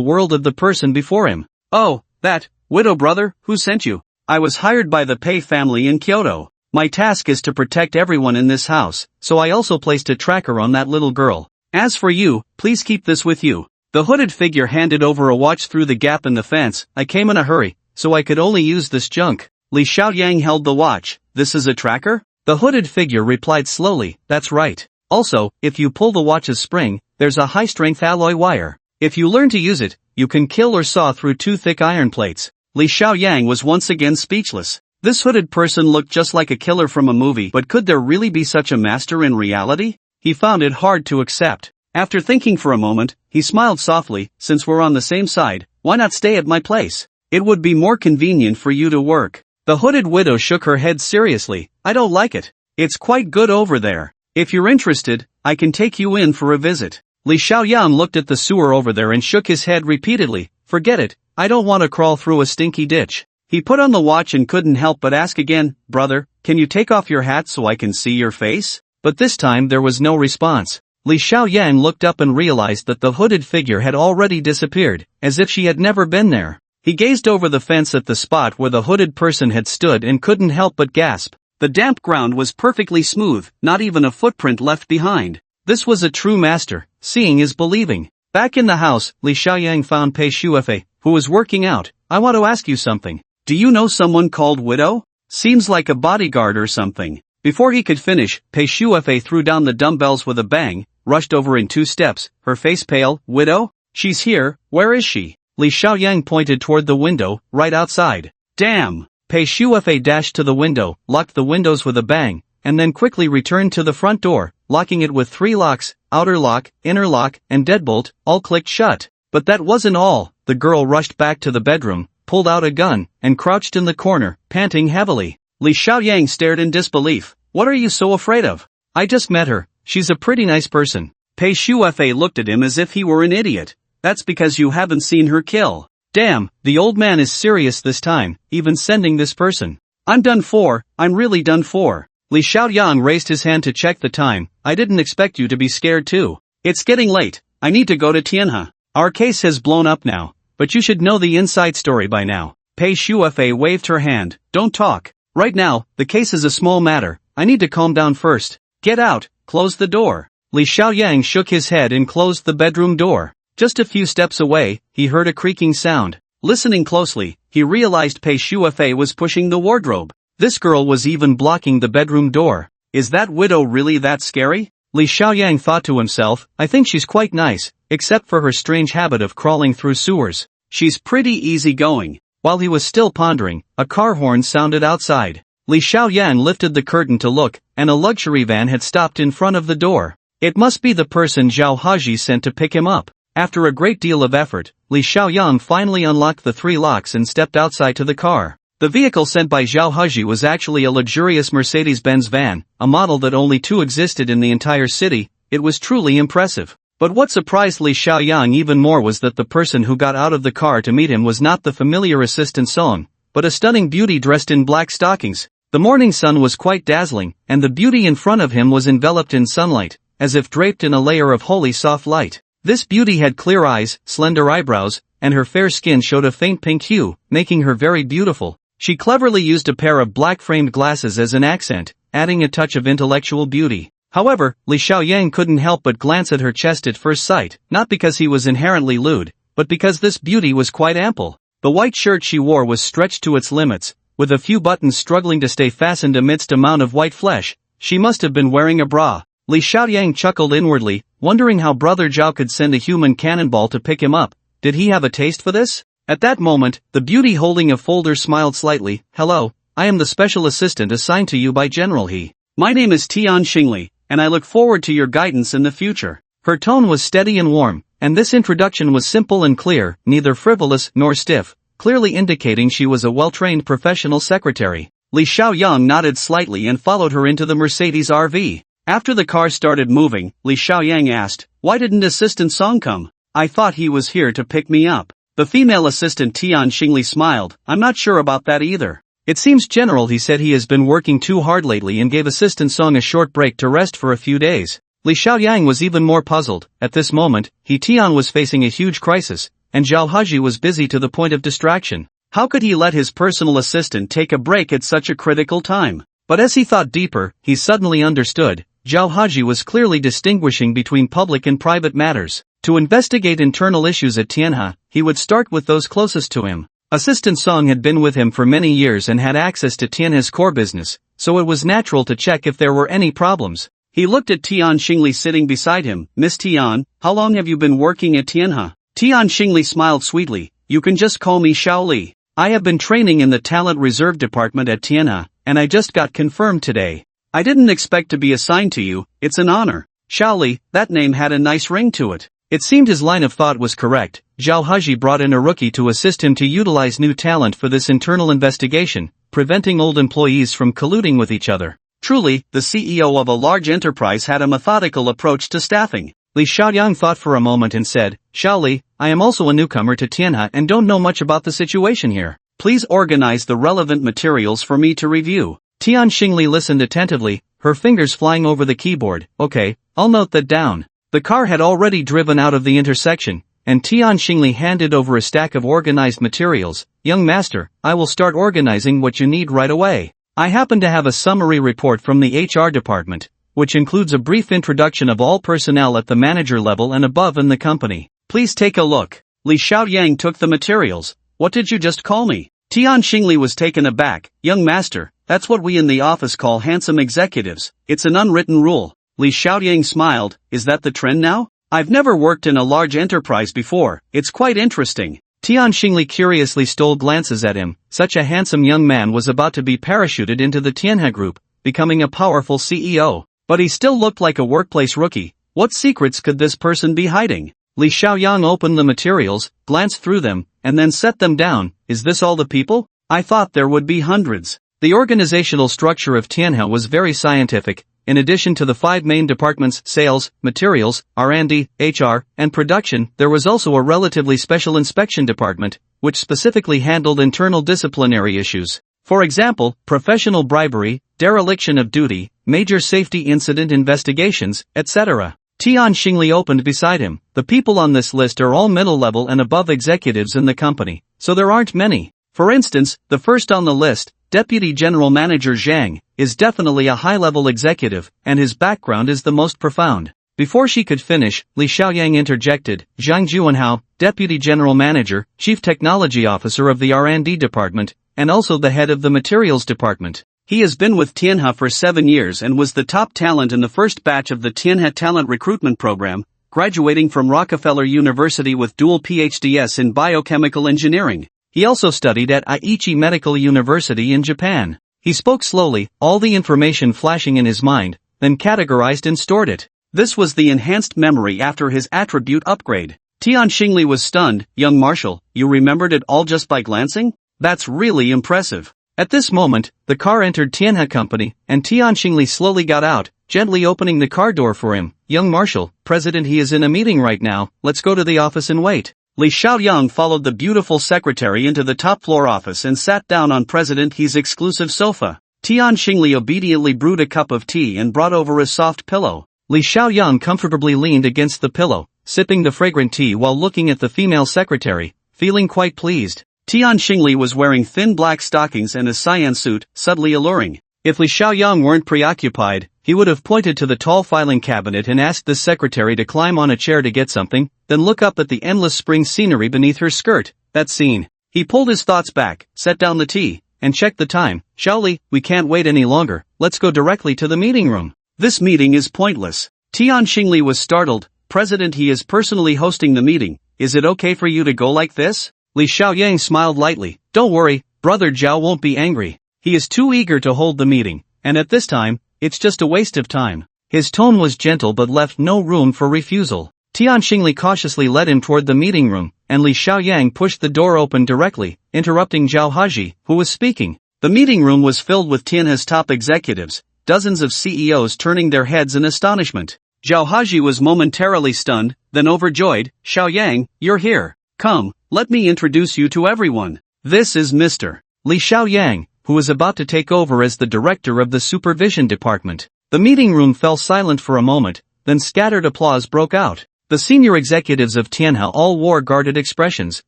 world of the person before him. Oh, that, widow brother, who sent you? I was hired by the Pei family in Kyoto. My task is to protect everyone in this house, so I also placed a tracker on that little girl. As for you, please keep this with you. The hooded figure handed over a watch through the gap in the fence. I came in a hurry, so I could only use this junk. Li Xiaoyang held the watch. This is a tracker? The hooded figure replied slowly, that's right. Also, if you pull the watch's spring, there's a high-strength alloy wire. If you learn to use it, you can kill or saw through 2 thick iron plates. Li Xiaoyang was once again speechless. This hooded person looked just like a killer from a movie, but could there really be such a master in reality? He found it hard to accept. After thinking for a moment, he smiled softly. Since we're on the same side, why not stay at my place? It would be more convenient for you to work. The hooded widow shook her head seriously. I don't like it. It's quite good over there. If you're interested, I can take you in for a visit. Li Xiaoyang looked at the sewer over there and shook his head repeatedly. Forget it, I don't want to crawl through a stinky ditch. He put on the watch and couldn't help but ask again, brother, can you take off your hat so I can see your face? But this time there was no response. Li Xiaoyang looked up and realized that the hooded figure had already disappeared, as if she had never been there. He gazed over the fence at the spot where the hooded person had stood and couldn't help but gasp. The damp ground was perfectly smooth, not even a footprint left behind. This was a true master. Seeing is believing. Back in the house, Li Xiaoyang found Pei Shuefei, who was working out. I want to ask you something. Do you know someone called Widow? Seems like a bodyguard or something. Before he could finish, Pei Shuefei threw down the dumbbells with a bang, rushed over in 2 steps, her face pale. Widow? She's here, where is she? Li Xiaoyang pointed toward the window, right outside. Damn! Pei Shuefei dashed to the window, locked the windows with a bang, and then quickly returned to the front door, locking it with 3 locks, outer lock, inner lock, and deadbolt, all clicked shut. But that wasn't all. The girl rushed back to the bedroom, pulled out a gun, and crouched in the corner, panting heavily. Li Xiaoyang stared in disbelief. What are you so afraid of? I just met her. She's a pretty nice person. Pei Shuefei looked at him as if he were an idiot. That's because you haven't seen her kill. Damn, the old man is serious this time, even sending this person. I'm done for, I'm really done for. Li Xiaoyang raised his hand to check the time. I didn't expect you to be scared too. It's getting late. I need to go to Tianhe. Our case has blown up now, but you should know the inside story by now. Pei Shuefei waved her hand. Don't talk. Right now, the case is a small matter. I need to calm down first. Get out, close the door. Li Xiaoyang shook his head and closed the bedroom door. Just a few steps away, he heard a creaking sound. Listening closely, he realized Pei Shuefei was pushing the wardrobe. This girl was even blocking the bedroom door. Is that widow really that scary? Li Xiaoyang thought to himself, I think she's quite nice, except for her strange habit of crawling through sewers. She's pretty easygoing. While he was still pondering, a car horn sounded outside. Li Xiaoyang lifted the curtain to look, and a luxury van had stopped in front of the door. It must be the person Zhao Haji sent to pick him up. After a great deal of effort, Li Xiaoyang finally unlocked the 3 locks and stepped outside to the car. The vehicle sent by Zhao Haji was actually a luxurious Mercedes-Benz van, a model that only 2 existed in the entire city. It was truly impressive. But what surprised Li Xiaoyang even more was that the person who got out of the car to meet him was not the familiar assistant Song, but a stunning beauty dressed in black stockings. The morning sun was quite dazzling, and the beauty in front of him was enveloped in sunlight, as if draped in a layer of holy soft light. This beauty had clear eyes, slender eyebrows, and her fair skin showed a faint pink hue, making her very beautiful. She cleverly used a pair of black-framed glasses as an accent, adding a touch of intellectual beauty. However, Li Xiaoyang couldn't help but glance at her chest at first sight, not because he was inherently lewd, but because this beauty was quite ample. The white shirt she wore was stretched to its limits, with a few buttons struggling to stay fastened amidst a mound of white flesh. She must have been wearing a bra. Li Xiaoyang chuckled inwardly, wondering how Brother Zhao could send a human cannonball to pick him up. Did he have a taste for this? At that moment, the beauty holding a folder smiled slightly. Hello, I am the special assistant assigned to you by General He. My name is Tian Xingli, and I look forward to your guidance in the future. Her tone was steady and warm, and this introduction was simple and clear, neither frivolous nor stiff, clearly indicating she was a well-trained professional secretary. Li Xiaoyang nodded slightly and followed her into the Mercedes RV. After the car started moving, Li Xiaoyang asked, why didn't Assistant Song come? I thought he was here to pick me up. The female assistant Tian Xingli smiled. I'm not sure about that either. It seems General He said he has been working too hard lately and gave Assistant Song a short break to rest for a few days. Li Xiaoyang was even more puzzled. At this moment, Tian was facing a huge crisis, and Zhao Haji was busy to the point of distraction. How could he let his personal assistant take a break at such a critical time? But as he thought deeper, he suddenly understood. Zhao Haji was clearly distinguishing between public and private matters. To investigate internal issues at Tianhe, he would start with those closest to him. Assistant Song had been with him for many years and had access to Tianhe's core business, so it was natural to check if there were any problems. He looked at Tian Xingli sitting beside him. Miss Tian, how long have you been working at Tianhe? Tian Xingli smiled sweetly. You can just call me Xiao Li. I have been training in the Talent Reserve Department at Tianhe, and I just got confirmed today. I didn't expect to be assigned to you. It's an honor. Xiao Li, that name had a nice ring to it. It seemed his line of thought was correct. Zhao Haji brought in a rookie to assist him to utilize new talent for this internal investigation, preventing old employees from colluding with each other. Truly, the CEO of a large enterprise had a methodical approach to staffing. Li Xiaoyang thought for a moment and said, Xiaoli, I am also a newcomer to Tianhe and don't know much about the situation here. Please organize the relevant materials for me to review. Tian Xingli listened attentively, her fingers flying over the keyboard. Okay, I'll note that down. The car had already driven out of the intersection, and Tian Xingli handed over a stack of organized materials. Young master, I will start organizing what you need right away. I happen to have a summary report from the HR department, which includes a brief introduction of all personnel at the manager level and above in the company. Please take a look. Li Xiaoyang took the materials. What did you just call me? Tian Xingli was taken aback. Young master, that's what we in the office call handsome executives. It's an unwritten rule. Li Xiaoyang smiled. Is that the trend now? I've never worked in a large enterprise before. It's quite interesting. Tian Xingli curiously stole glances at him. Such a handsome young man was about to be parachuted into the Tianhe group, becoming a powerful CEO. But he still looked like a workplace rookie. What secrets could this person be hiding? Li Xiaoyang opened the materials, glanced through them, and then set them down. Is this all the people? I thought there would be hundreds. The organizational structure of Tianhe was very scientific. In addition to the 5 main departments, sales, materials, R&D, HR, and production, there was also a relatively special inspection department, which specifically handled internal disciplinary issues. For example, professional bribery, dereliction of duty, major safety incident investigations, etc. Tian Xingli opened beside him. The people on this list are all middle-level and above executives in the company, so there aren't many. For instance, the first on the list, Deputy General Manager Zhang, is definitely a high-level executive, and his background is the most profound. Before she could finish, Li Xiaoyang interjected, Zhang Juanhao, Deputy General Manager, Chief Technology Officer of the R&D Department, and also the head of the Materials Department. He has been with Tianhe for 7 years and was the top talent in the first batch of the Tianhe Talent Recruitment Program, graduating from Rockefeller University with dual PhDs in biochemical engineering. He also studied at Aichi Medical University in Japan. He spoke slowly, all the information flashing in his mind, then categorized and stored it. This was the enhanced memory after his attribute upgrade. Tian Xingli was stunned. Young Marshal, you remembered it all just by glancing? That's really impressive. At this moment, the car entered Tianhe Company, and Tian Xingli slowly got out, gently opening the car door for him. Young Marshal, President, he is in a meeting right now, let's go to the office and wait. Li Xiaoyang followed the beautiful secretary into the top-floor office and sat down on President He's exclusive sofa. Tian Xingli obediently brewed a cup of tea and brought over a soft pillow. Li Xiaoyang comfortably leaned against the pillow, sipping the fragrant tea while looking at the female secretary, feeling quite pleased. Tian Xingli was wearing thin black stockings and a cyan suit, subtly alluring. If Li Xiaoyang weren't preoccupied, he would have pointed to the tall filing cabinet and asked the secretary to climb on a chair to get something, then look up at the endless spring scenery beneath her skirt. That scene. He pulled his thoughts back, set down the tea, and checked the time. Xiaoli, we can't wait any longer, let's go directly to the meeting room. This meeting is pointless. Tian Xingli was startled. President, he is personally hosting the meeting. Is it okay for you to go like this? Li Xiaoyang smiled lightly. Don't worry, Brother Zhao won't be angry. He is too eager to hold the meeting, and at this time, it's just a waste of time. His tone was gentle but left no room for refusal. Tian Xingli cautiously led him toward the meeting room, and Li Xiaoyang pushed the door open directly, interrupting Zhao Haji, who was speaking. The meeting room was filled with Tianhe's top executives, dozens of CEOs turning their heads in astonishment. Zhao Haji was momentarily stunned, then overjoyed. Xiaoyang, you're here. Come, let me introduce you to everyone. This is Mr. Li Xiaoyang, who was about to take over as the director of the supervision department. The meeting room fell silent for a moment, then scattered applause broke out. The senior executives of Tianhe all wore guarded expressions,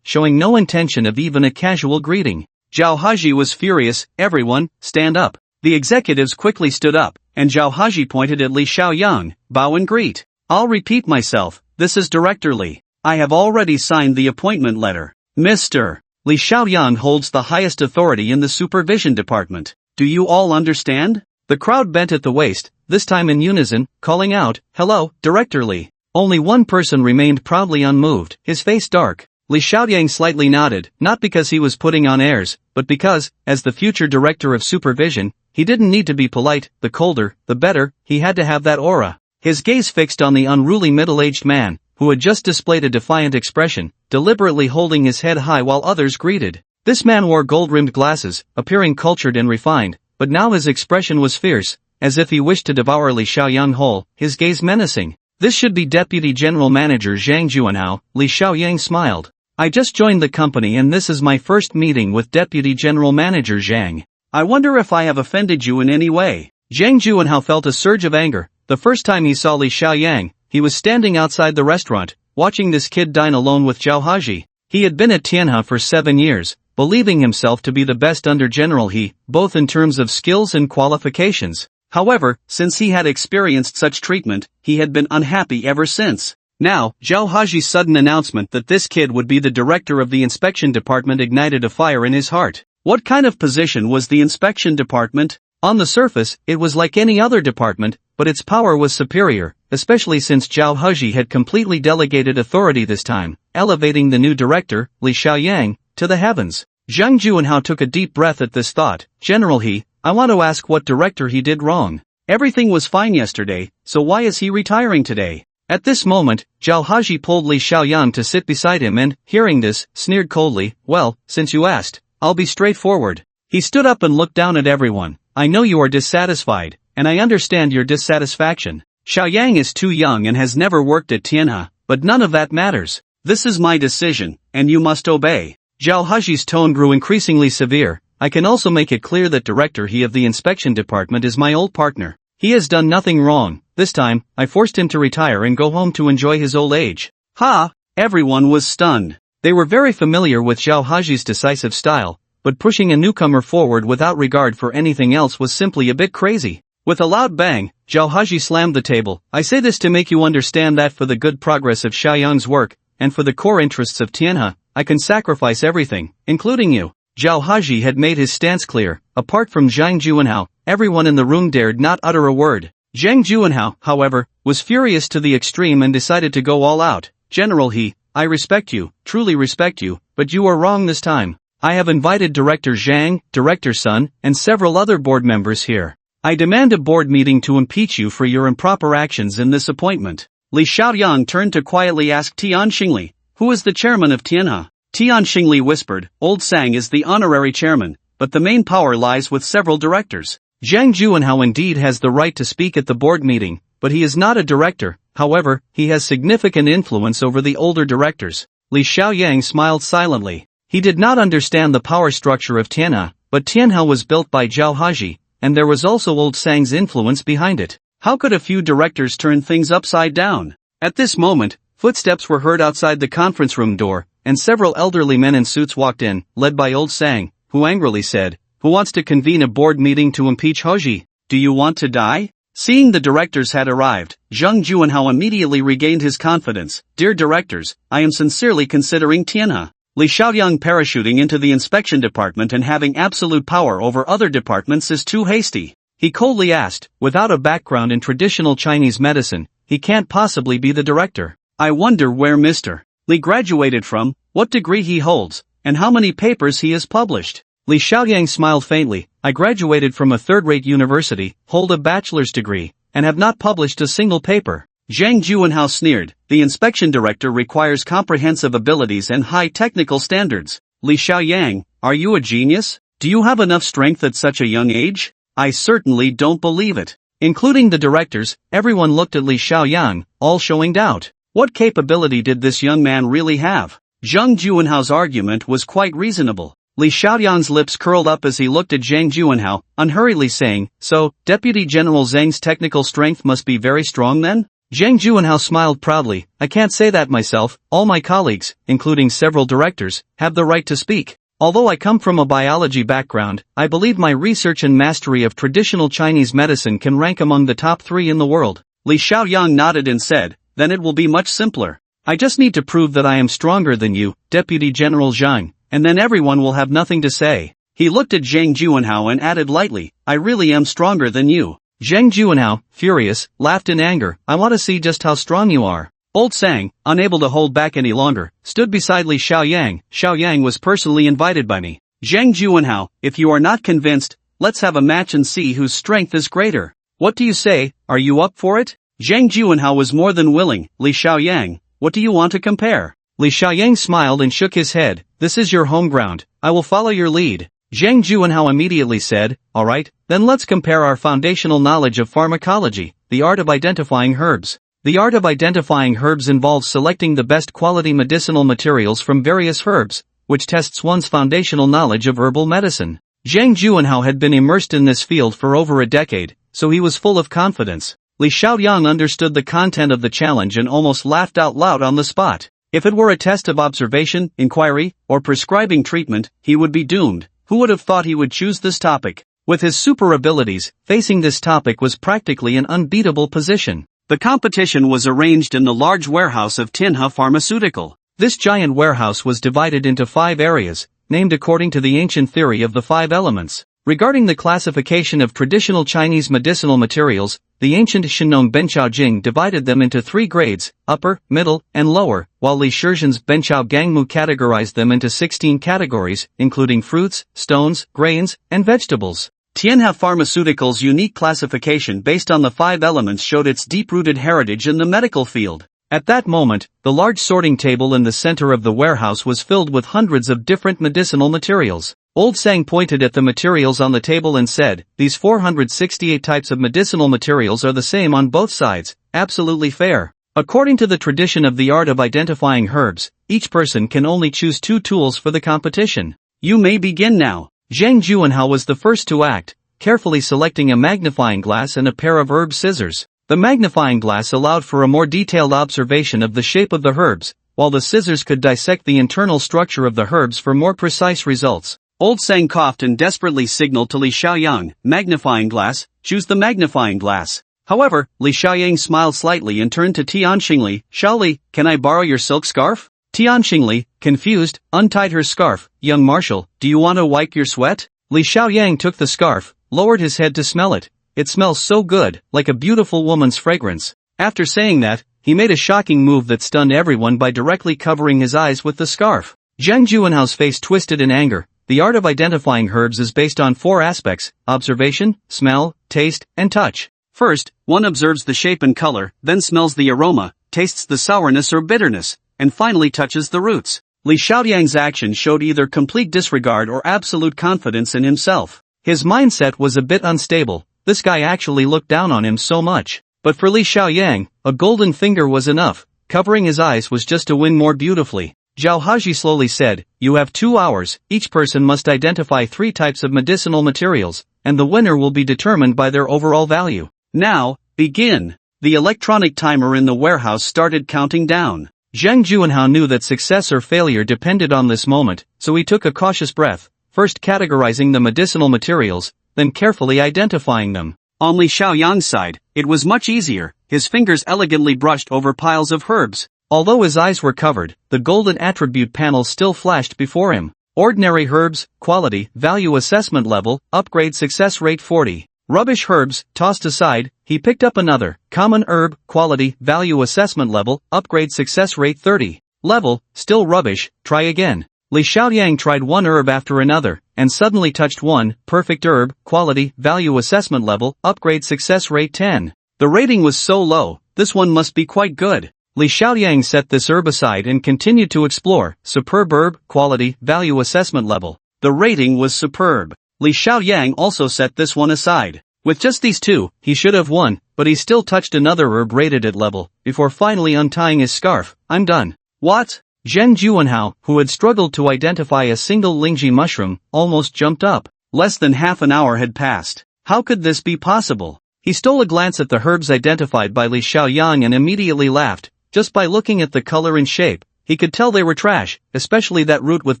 showing no intention of even a casual greeting. Zhao Haji was furious. Everyone, stand up. The executives quickly stood up, and Zhao Haji pointed at Li Xiaoyang. Bow and greet. I'll repeat myself, this is Director Li. I have already signed the appointment letter. Mr. Li Xiaoyang holds the highest authority in the supervision department. Do you all understand? The crowd bent at the waist, this time in unison, calling out, hello, Director Li. Only one person remained proudly unmoved, his face dark. Li Xiaoyang slightly nodded, not because he was putting on airs, but because, as the future director of supervision, he didn't need to be polite. The colder, the better, he had to have that aura. His gaze fixed on the unruly middle-aged man, who had just displayed a defiant expression, deliberately holding his head high while others greeted. This man wore gold-rimmed glasses, appearing cultured and refined, but now his expression was fierce, as if he wished to devour Li Xiaoyang whole, his gaze menacing. This should be Deputy General Manager Zhang Juanhao. Li Xiaoyang smiled. I just joined the company and this is my first meeting with Deputy General Manager Zhang. I wonder if I have offended you in any way. Zhang Juanhao felt a surge of anger. The first time he saw Li Xiaoyang, he was standing outside the restaurant, watching this kid dine alone with Zhao Haji. He had been at Tianhe for 7 years, believing himself to be the best under General He, both in terms of skills and qualifications. However, since he had experienced such treatment, he had been unhappy ever since. Now, Zhao Haji's sudden announcement that this kid would be the director of the inspection department ignited a fire in his heart. What kind of position was the inspection department? On the surface, it was like any other department, but its power was superior, especially since Zhao Haji had completely delegated authority this time, elevating the new director, Li Xiaoyang, to the heavens. Zhang Juanhao took a deep breath at this thought. General He, I want to ask what director he did wrong. Everything was fine yesterday, so why is he retiring today? At this moment, Zhao Haji pulled Li Xiaoyang to sit beside him and, hearing this, sneered coldly, well, since you asked, I'll be straightforward. He stood up and looked down at everyone. I know you are dissatisfied, and I understand your dissatisfaction. Xiaoyang is too young and has never worked at Tianhe, but none of that matters. This is my decision, and you must obey. Zhao Haji's tone grew increasingly severe. I can also make it clear that Director He of the inspection department is my old partner. He has done nothing wrong. This time, I forced him to retire and go home to enjoy his old age. Ha! Everyone was stunned. They were very familiar with Zhao Haji's decisive style, but pushing a newcomer forward without regard for anything else was simply a bit crazy. With a loud bang, Zhao Haji slammed the table. I say this to make you understand that for the good progress of Xiaoyang's work, and for the core interests of Tianhe, I can sacrifice everything, including you. Zhao Haji had made his stance clear. Apart from Zhang Juanhao, everyone in the room dared not utter a word. Zhang Juanhao, however, was furious to the extreme and decided to go all out. General He, I respect you, truly respect you, but you are wrong this time. I have invited Director Zhang, Director Sun, and several other board members here. I demand a board meeting to impeach you for your improper actions in this appointment. Li Xiaoyang turned to quietly ask Tian Xingli, who is the chairman of Tianhe? Tian Xingli whispered, Old Sang is the honorary chairman, but the main power lies with several directors. Zhang Juanhao indeed has the right to speak at the board meeting, but he is not a director. However, he has significant influence over the older directors. Li Xiaoyang smiled silently. He did not understand the power structure of Tianhe, but Tianhe was built by Zhao Haji, and there was also Old Sang's influence behind it. How could a few directors turn things upside down? At this moment, footsteps were heard outside the conference room door, and several elderly men in suits walked in, led by Old Sang, who angrily said, Who wants to convene a board meeting to impeach Haji? Do you want to die? Seeing the directors had arrived, Zhang Juanhao immediately regained his confidence. Dear directors, I am sincerely considering Tianhe. Li Xiaoyang parachuting into the inspection department and having absolute power over other departments is too hasty. He coldly asked, without a background in traditional Chinese medicine, he can't possibly be the director. I wonder where Mr. Li graduated from, what degree he holds, and how many papers he has published. Li Xiaoyang smiled faintly. I graduated from a third-rate university, hold a bachelor's degree, and have not published a single paper. Zhang Juanhao sneered. The inspection director requires comprehensive abilities and high technical standards. Li Xiaoyang, are you a genius? Do you have enough strength at such a young age? I certainly don't believe it. Including the directors, everyone looked at Li Xiaoyang, all showing doubt. What capability did this young man really have? Zhang Juanhao's argument was quite reasonable. Li Xiaoyang's lips curled up as he looked at Zhang Juanhao, unhurriedly saying, So, Deputy General Zhang's technical strength must be very strong then? Zhang Juanhao smiled proudly. I can't say that myself. All my colleagues, including several directors, have the right to speak. Although I come from a biology background, I believe my research and mastery of traditional Chinese medicine can rank among the top 3 in the world. Li Xiaoyang nodded and said, Then it will be much simpler. I just need to prove that I am stronger than you, Deputy General Zhang, and then everyone will have nothing to say. He looked at Zhang Juanhao and added lightly, I really am stronger than you. Zhang Juanhao, furious, laughed in anger. I want to see just how strong you are. Old Sang, unable to hold back any longer, stood beside Li Xiaoyang. Xiaoyang was personally invited by me. Zhang Juanhao, if you are not convinced, let's have a match and see whose strength is greater. What do you say, are you up for it? Zhang Juanhao was more than willing. Li Xiaoyang, what do you want to compare? Li Xiaoyang smiled and shook his head. This is your home ground. I will follow your lead. Zhang Juanhao immediately said, Alright, then let's compare our foundational knowledge of pharmacology, the art of identifying herbs. The art of identifying herbs involves selecting the best quality medicinal materials from various herbs, which tests one's foundational knowledge of herbal medicine. Zhang Juanhao had been immersed in this field for over a decade, so he was full of confidence. Li Xiaoyang understood the content of the challenge and almost laughed out loud on the spot. If it were a test of observation, inquiry, or prescribing treatment, he would be doomed. Who would have thought he would choose this topic? With his super abilities, facing this topic was practically an unbeatable position. The competition was arranged in the large warehouse of Manhwa Pharmaceutical. This giant warehouse was divided into 5 areas, named according to the ancient theory of the 5 elements. Regarding the classification of traditional Chinese medicinal materials, the ancient Shenong Benchao Jing divided them into 3 grades, upper, middle, and lower, while Li Shizhen's Benchao Gangmu categorized them into 16 categories, including fruits, stones, grains, and vegetables. Manhwa Pharmaceutical's unique classification based on the 5 elements showed its deep-rooted heritage in the medical field. At that moment, the large sorting table in the center of the warehouse was filled with hundreds of different medicinal materials. Old Sang pointed at the materials on the table and said, "These 468 types of medicinal materials are the same on both sides, absolutely fair." According to the tradition of the art of identifying herbs, each person can only choose 2 tools for the competition. You may begin now. Zhang Juanhao was the first to act, carefully selecting a magnifying glass and a pair of herb scissors. The magnifying glass allowed for a more detailed observation of the shape of the herbs, while the scissors could dissect the internal structure of the herbs for more precise results. Old Sang coughed and desperately signaled to Li Xiaoyang, "Magnifying glass, choose the magnifying glass." However, Li Xiaoyang smiled slightly and turned to Tianxingli, "Xiaoli, can I borrow your silk scarf?" Tianxingli, confused, untied her scarf. "Young Marshal, do you want to wipe your sweat?" Li Xiaoyang took the scarf, lowered his head to smell it. "It smells so good, like a beautiful woman's fragrance." After saying that, he made a shocking move that stunned everyone by directly covering his eyes with the scarf. Zhang Juanhao's face twisted in anger. The art of identifying herbs is based on 4 aspects: observation, smell, taste, and touch. First, one observes the shape and color, then smells the aroma, tastes the sourness or bitterness, and finally touches the roots. Li Xiaoyang's action showed either complete disregard or absolute confidence in himself. His mindset was a bit unstable. This guy actually looked down on him so much. But for Li Xiaoyang, a golden finger was enough. Covering his eyes was just to win more beautifully. Zhao Haji slowly said, "You have 2 hours, each person must identify 3 types of medicinal materials, and the winner will be determined by their overall value. Now, begin." The electronic timer in the warehouse started counting down. Zhang Juanhao knew that success or failure depended on this moment, so he took a cautious breath, first categorizing the medicinal materials, then carefully identifying them. On Li Xiaoyang's side, it was much easier. His fingers elegantly brushed over piles of herbs. Although his eyes were covered, the golden attribute panel still flashed before him. Ordinary herbs, quality, value assessment level, upgrade success rate 40. Rubbish herbs, tossed aside, he picked up another. Common herb, quality, value assessment level, upgrade success rate 30. Level, still rubbish, try again. Li Xiaoyang tried one herb after another, and suddenly touched one. Perfect herb, quality, value assessment level, upgrade success rate 10. The rating was so low, this one must be quite good. Li Xiaoyang set this herb aside and continued to explore. Superb herb, quality, value assessment level. The rating was superb. Li Xiaoyang also set this one aside. With just these 2, he should have won, but he still touched another herb rated at level, before finally untying his scarf. "I'm done." "What?" Zhang Juanhao, who had struggled to identify a single Lingji mushroom, almost jumped up. Less than half an hour had passed. How could this be possible? He stole a glance at the herbs identified by Li Xiaoyang and immediately laughed. Just by looking at the color and shape, he could tell they were trash, especially that root with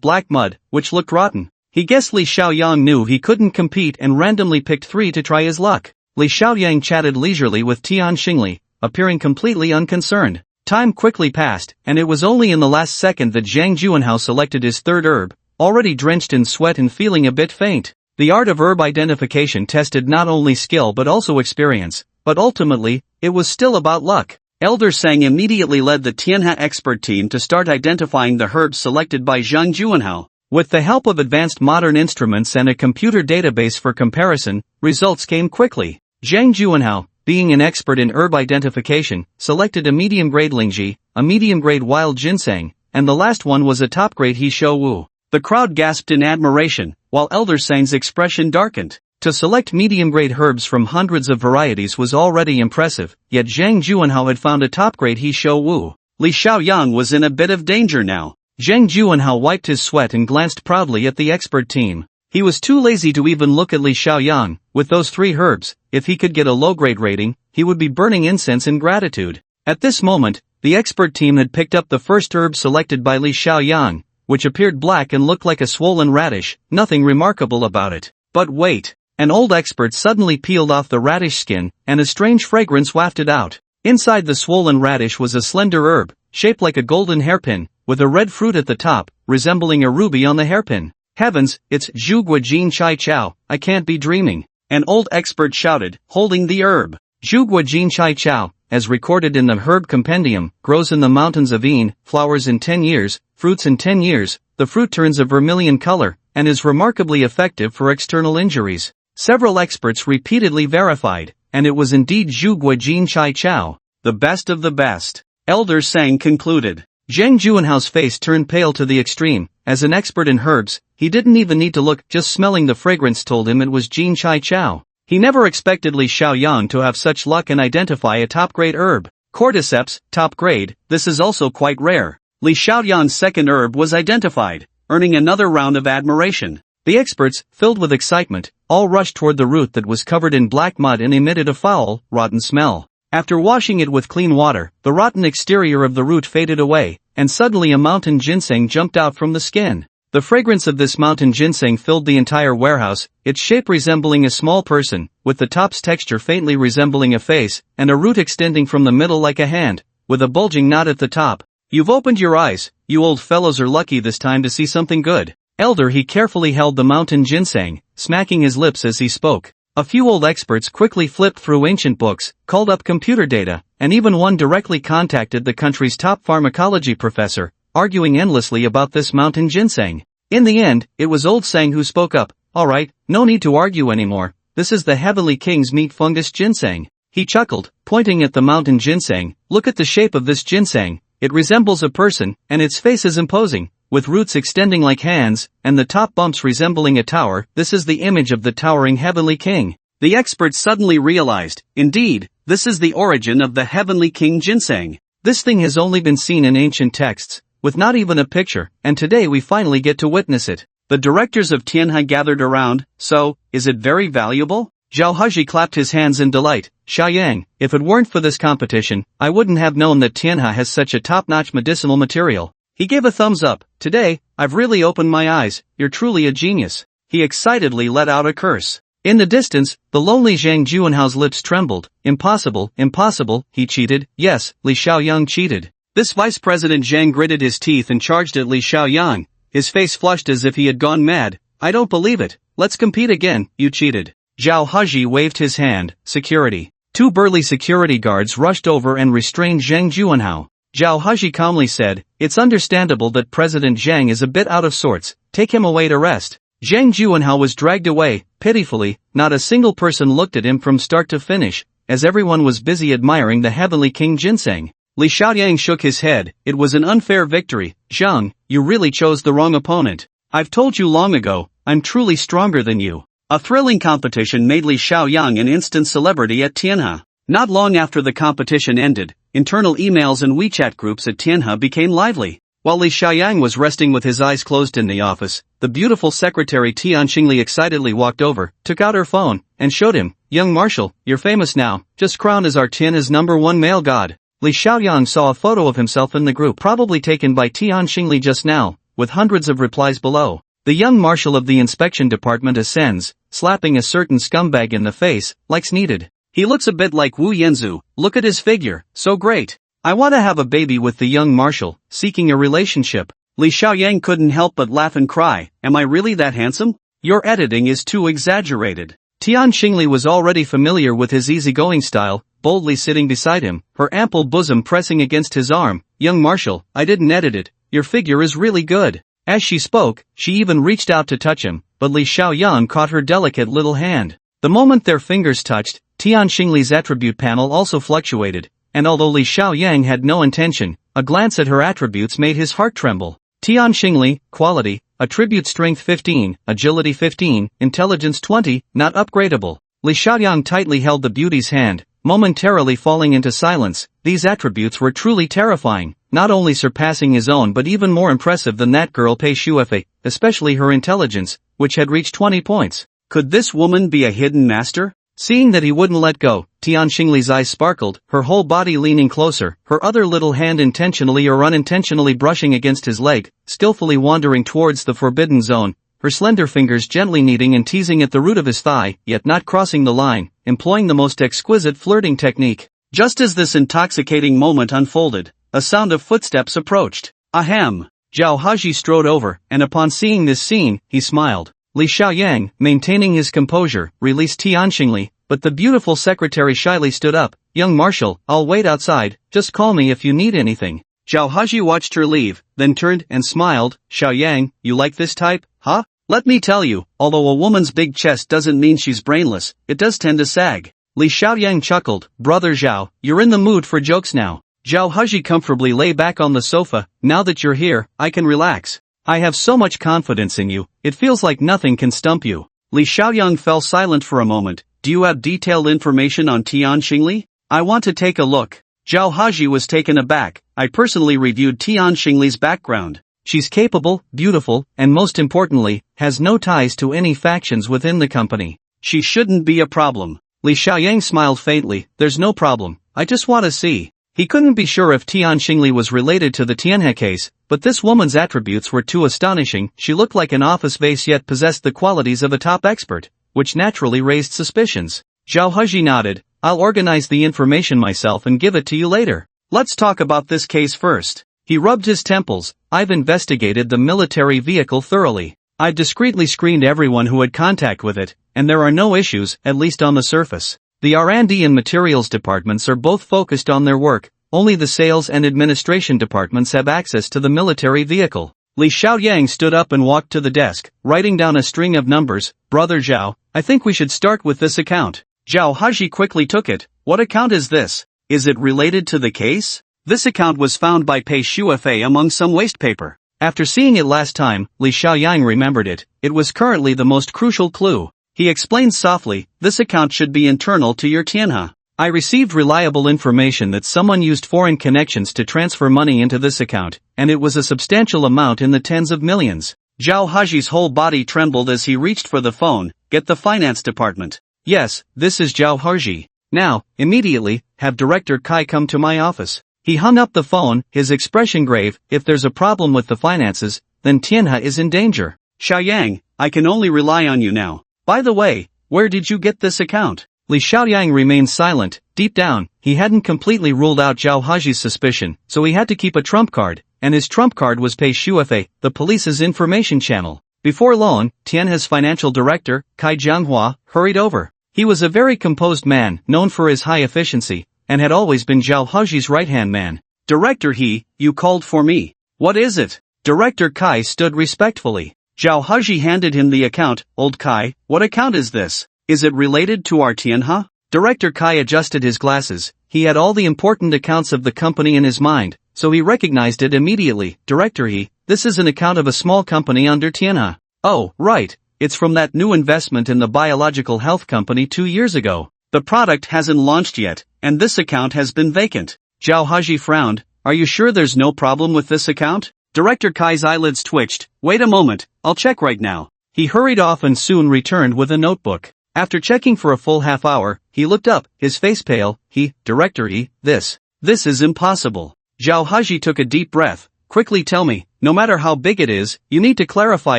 black mud, which looked rotten. He guessed Li Xiaoyang knew he couldn't compete and randomly picked 3 to try his luck. Li Xiaoyang chatted leisurely with Tianxingli, appearing completely unconcerned. Time quickly passed, and it was only in the last second that Zhang Juanhao selected his 3rd herb, already drenched in sweat and feeling a bit faint. The art of herb identification tested not only skill but also experience, but ultimately, it was still about luck. Elder Sang immediately led the Tianhua expert team to start identifying the herbs selected by Zhang Juanhao. With the help of advanced modern instruments and a computer database for comparison, results came quickly. Zhang Juanhao, being an expert in herb identification, selected a medium-grade Lingji, a medium-grade wild ginseng, and the last one was a top-grade He Shou Wu. The crowd gasped in admiration, while Elder Sang's expression darkened. To select medium-grade herbs from hundreds of varieties was already impressive, yet Zhang Juanhao had found a top-grade he shou wu. Li Xiaoyang was in a bit of danger now. Zhang Juanhao wiped his sweat and glanced proudly at the expert team. He was too lazy to even look at Li Xiaoyang. With those 3 herbs, if he could get a low-grade rating, he would be burning incense in gratitude. At this moment, the expert team had picked up the first herb selected by Li Xiaoyang, which appeared black and looked like a swollen radish, nothing remarkable about it. But wait! An old expert suddenly peeled off the radish skin, and a strange fragrance wafted out. Inside the swollen radish was a slender herb, shaped like a golden hairpin, with a red fruit at the top, resembling a ruby on the hairpin. Heavens, it's Zhuge Jin Chai Chao, I can't be dreaming. An old expert shouted, holding the herb. Zhuge Jin Chai Chao, as recorded in the Herb Compendium, grows in the mountains of Yin, flowers in 10 years, fruits in 10 years, the fruit turns a vermilion color, and is remarkably effective for external injuries. Several experts repeatedly verified, and it was indeed Zhuge Jin Chai Chao, the best of the best. Elder Sang concluded. Zhang Juanhao's face turned pale to the extreme. As an expert in herbs, he didn't even need to look, just smelling the fragrance told him it was Jin Chai Chao. He never expected Li Xiaoyang to have such luck and identify a top-grade herb. Cordyceps, top grade, this is also quite rare. Li Xiaoyang's second herb was identified, earning another round of admiration. The experts, filled with excitement, all rushed toward the root that was covered in black mud and emitted a foul, rotten smell. After washing it with clean water, the rotten exterior of the root faded away, and suddenly a mountain ginseng jumped out from the skin. The fragrance of this mountain ginseng filled the entire warehouse, its shape resembling a small person, with the top's texture faintly resembling a face, and a root extending from the middle like a hand, with a bulging knot at the top. You've opened your eyes, you old fellows are lucky this time to see something good. Elder he carefully held the mountain ginseng, smacking his lips as he spoke. A few old experts quickly flipped through ancient books, called up computer data, and even one directly contacted the country's top pharmacology professor, arguing endlessly about this mountain ginseng. In the end, it was old Sang who spoke up. Alright, no need to argue anymore, this is the Heavenly King's meat fungus ginseng. He chuckled, pointing at the mountain ginseng. Look at the shape of this ginseng, it resembles a person, and its face is imposing, with roots extending like hands, and the top bumps resembling a tower. This is the image of the towering Heavenly King. The experts suddenly realized, indeed, this is the origin of the Heavenly King ginseng. This thing has only been seen in ancient texts, with not even a picture, and today we finally get to witness it. The directors of Tianhe gathered around. So, is it very valuable? Zhao Haji clapped his hands in delight. Xiaoyang, if it weren't for this competition, I wouldn't have known that Tianhe has such a top-notch medicinal material. He gave a thumbs up. Today, I've really opened my eyes, you're truly a genius. He excitedly let out a curse. In the distance, the lonely Zhang Juanhao's lips trembled. Impossible, impossible, he cheated. Yes, Li Xiaoyang cheated. This vice president Zhang gritted his teeth and charged at Li Xiaoyang. His face flushed as if he had gone mad. I don't believe it. Let's compete again, you cheated. Zhao Haji waved his hand. Security. 2 burly security guards rushed over and restrained Zhang Juanhao. Zhao Haji calmly said, it's understandable that President Zhang is a bit out of sorts, take him away to rest. Zhang Juanhao was dragged away. Pitifully, not a single person looked at him from start to finish, as everyone was busy admiring the Heavenly King ginseng. Li Xiaoyang shook his head. It was an unfair victory. Zhang, you really chose the wrong opponent. I've told you long ago, I'm truly stronger than you. A thrilling competition made Li Xiaoyang an instant celebrity at Tianhe. Not long after the competition ended, internal emails and WeChat groups at Tianhe became lively. While Li Xiaoyang was resting with his eyes closed in the office, the beautiful secretary Tian Xingli excitedly walked over, took out her phone, and showed him, young Marshal, you're famous now, just crowned as our Tianhe's #1 male god. Li Xiaoyang saw a photo of himself in the group probably taken by Tian Xingli just now, with hundreds of replies below. The young marshal of the inspection department ascends, slapping a certain scumbag in the face, likes needed. He looks a bit like Wu Yanzu, look at his figure, so great. I want to have a baby with the young marshal, seeking a relationship. Li Xiaoyang couldn't help but laugh and cry, am I really that handsome? Your editing is too exaggerated. Tian Xingli was already familiar with his easygoing style, boldly sitting beside him, her ample bosom pressing against his arm. Young marshal, I didn't edit it, your figure is really good. As she spoke, she even reached out to touch him, but Li Xiaoyang caught her delicate little hand. The moment their fingers touched, Tian Xingli's attribute panel also fluctuated, and although Li Xiaoyang had no intention, a glance at her attributes made his heart tremble. Tian Xingli, quality, attribute strength 15, agility 15, intelligence 20, not upgradable. Li Xiaoyang tightly held the beauty's hand, momentarily falling into silence. These attributes were truly terrifying, not only surpassing his own but even more impressive than that girl Pei Shuefei, especially her intelligence, which had reached 20 points. Could this woman be a hidden master? Seeing that he wouldn't let go, Tian Xingli's eyes sparkled, her whole body leaning closer, her other little hand intentionally or unintentionally brushing against his leg, skillfully wandering towards the forbidden zone, her slender fingers gently kneading and teasing at the root of his thigh, yet not crossing the line, employing the most exquisite flirting technique. Just as this intoxicating moment unfolded, a sound of footsteps approached. Ahem! Zhao Haji strode over, and upon seeing this scene, he smiled. Li Xiaoyang, maintaining his composure, released Tian Xingli, but the beautiful secretary shyly stood up. Young Marshal, I'll wait outside, just call me if you need anything. Zhao Haji watched her leave, then turned and smiled. Xiaoyang, you like this type, huh? Let me tell you, although a woman's big chest doesn't mean she's brainless, it does tend to sag. Li Xiaoyang chuckled, Brother Zhao, you're in the mood for jokes now. Zhao Haji comfortably lay back on the sofa. Now that you're here, I can relax. I have so much confidence in you, it feels like nothing can stump you. Li Xiaoyang fell silent for a moment. Do you have detailed information on Tian Xingli? I want to take a look. Zhao Haji was taken aback. I personally reviewed Tian Xingli's background. She's capable, beautiful, and most importantly, has no ties to any factions within the company. She shouldn't be a problem. Li Xiaoyang smiled faintly. There's no problem, I just want to see. He couldn't be sure if Tian Xingli was related to the Tianhe case, but this woman's attributes were too astonishing. She looked like an office vase yet possessed the qualities of a top expert, which naturally raised suspicions. Zhao Haji nodded. I'll organize the information myself and give it to you later. Let's talk about this case first. He rubbed his temples. I've investigated the military vehicle thoroughly. I've discreetly screened everyone who had contact with it, and there are no issues, at least on the surface. The R&D and materials departments are both focused on their work, only the sales and administration departments have access to the military vehicle. Li Xiaoyang stood up and walked to the desk, writing down a string of numbers. Brother Zhao, I think we should start with this account. Zhao Haji quickly took it. What account is this? Is it related to the case? This account was found by Pei Shuefei among some waste paper. After seeing it last time, Li Xiaoyang remembered it. It was currently the most crucial clue. He explained softly, this account should be internal to your Tianhe. I received reliable information that someone used foreign connections to transfer money into this account, and it was a substantial amount in the tens of millions. Zhao Haji's whole body trembled as he reached for the phone. Get the finance department. Yes, this is Zhao Haji. Now, immediately, have Director Kai come to my office. He hung up the phone, his expression grave. If there's a problem with the finances, then Tianhe is in danger. Xiaoyang, I can only rely on you now. By the way, where did you get this account? Li Xiaoyang remained silent. Deep down, he hadn't completely ruled out Zhao Haji's suspicion, so he had to keep a trump card, and his trump card was Pei Shuefei, the police's information channel. Before long, Tianhe's financial director, Kai Jianghua, hurried over. He was a very composed man, known for his high efficiency, and had always been Zhao Haji's right-hand man. Director He, you called for me. What is it? Director Kai stood respectfully. Zhao Haji handed him the account. Old Kai, what account is this? Is it related to our Tianhe? Director Kai adjusted his glasses. He had all the important accounts of the company in his mind, so he recognized it immediately. Director He, this is an account of a small company under Tianhe. Oh, right. It's from that new investment in the biological health company 2 years ago. The product hasn't launched yet, and this account has been vacant. Zhao Haji frowned. Are you sure there's no problem with this account? Director Kai's eyelids twitched. Wait a moment, I'll check right now. He hurried off and soon returned with a notebook. After checking for a full half hour, he looked up, his face pale. Director E, this is impossible. Zhao Haji took a deep breath. Quickly tell me, no matter how big it is, you need to clarify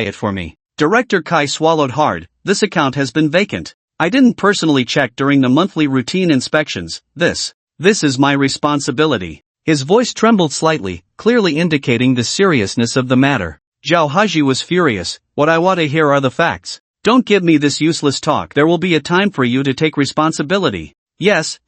it for me. Director Kai swallowed hard. This account has been vacant. I didn't personally check during the monthly routine inspections. This is my responsibility. His voice trembled slightly, clearly indicating the seriousness of the matter. Zhao Haji was furious. What I want to hear are the facts. Don't give me this useless talk. There will be a time for you to take responsibility. Yes.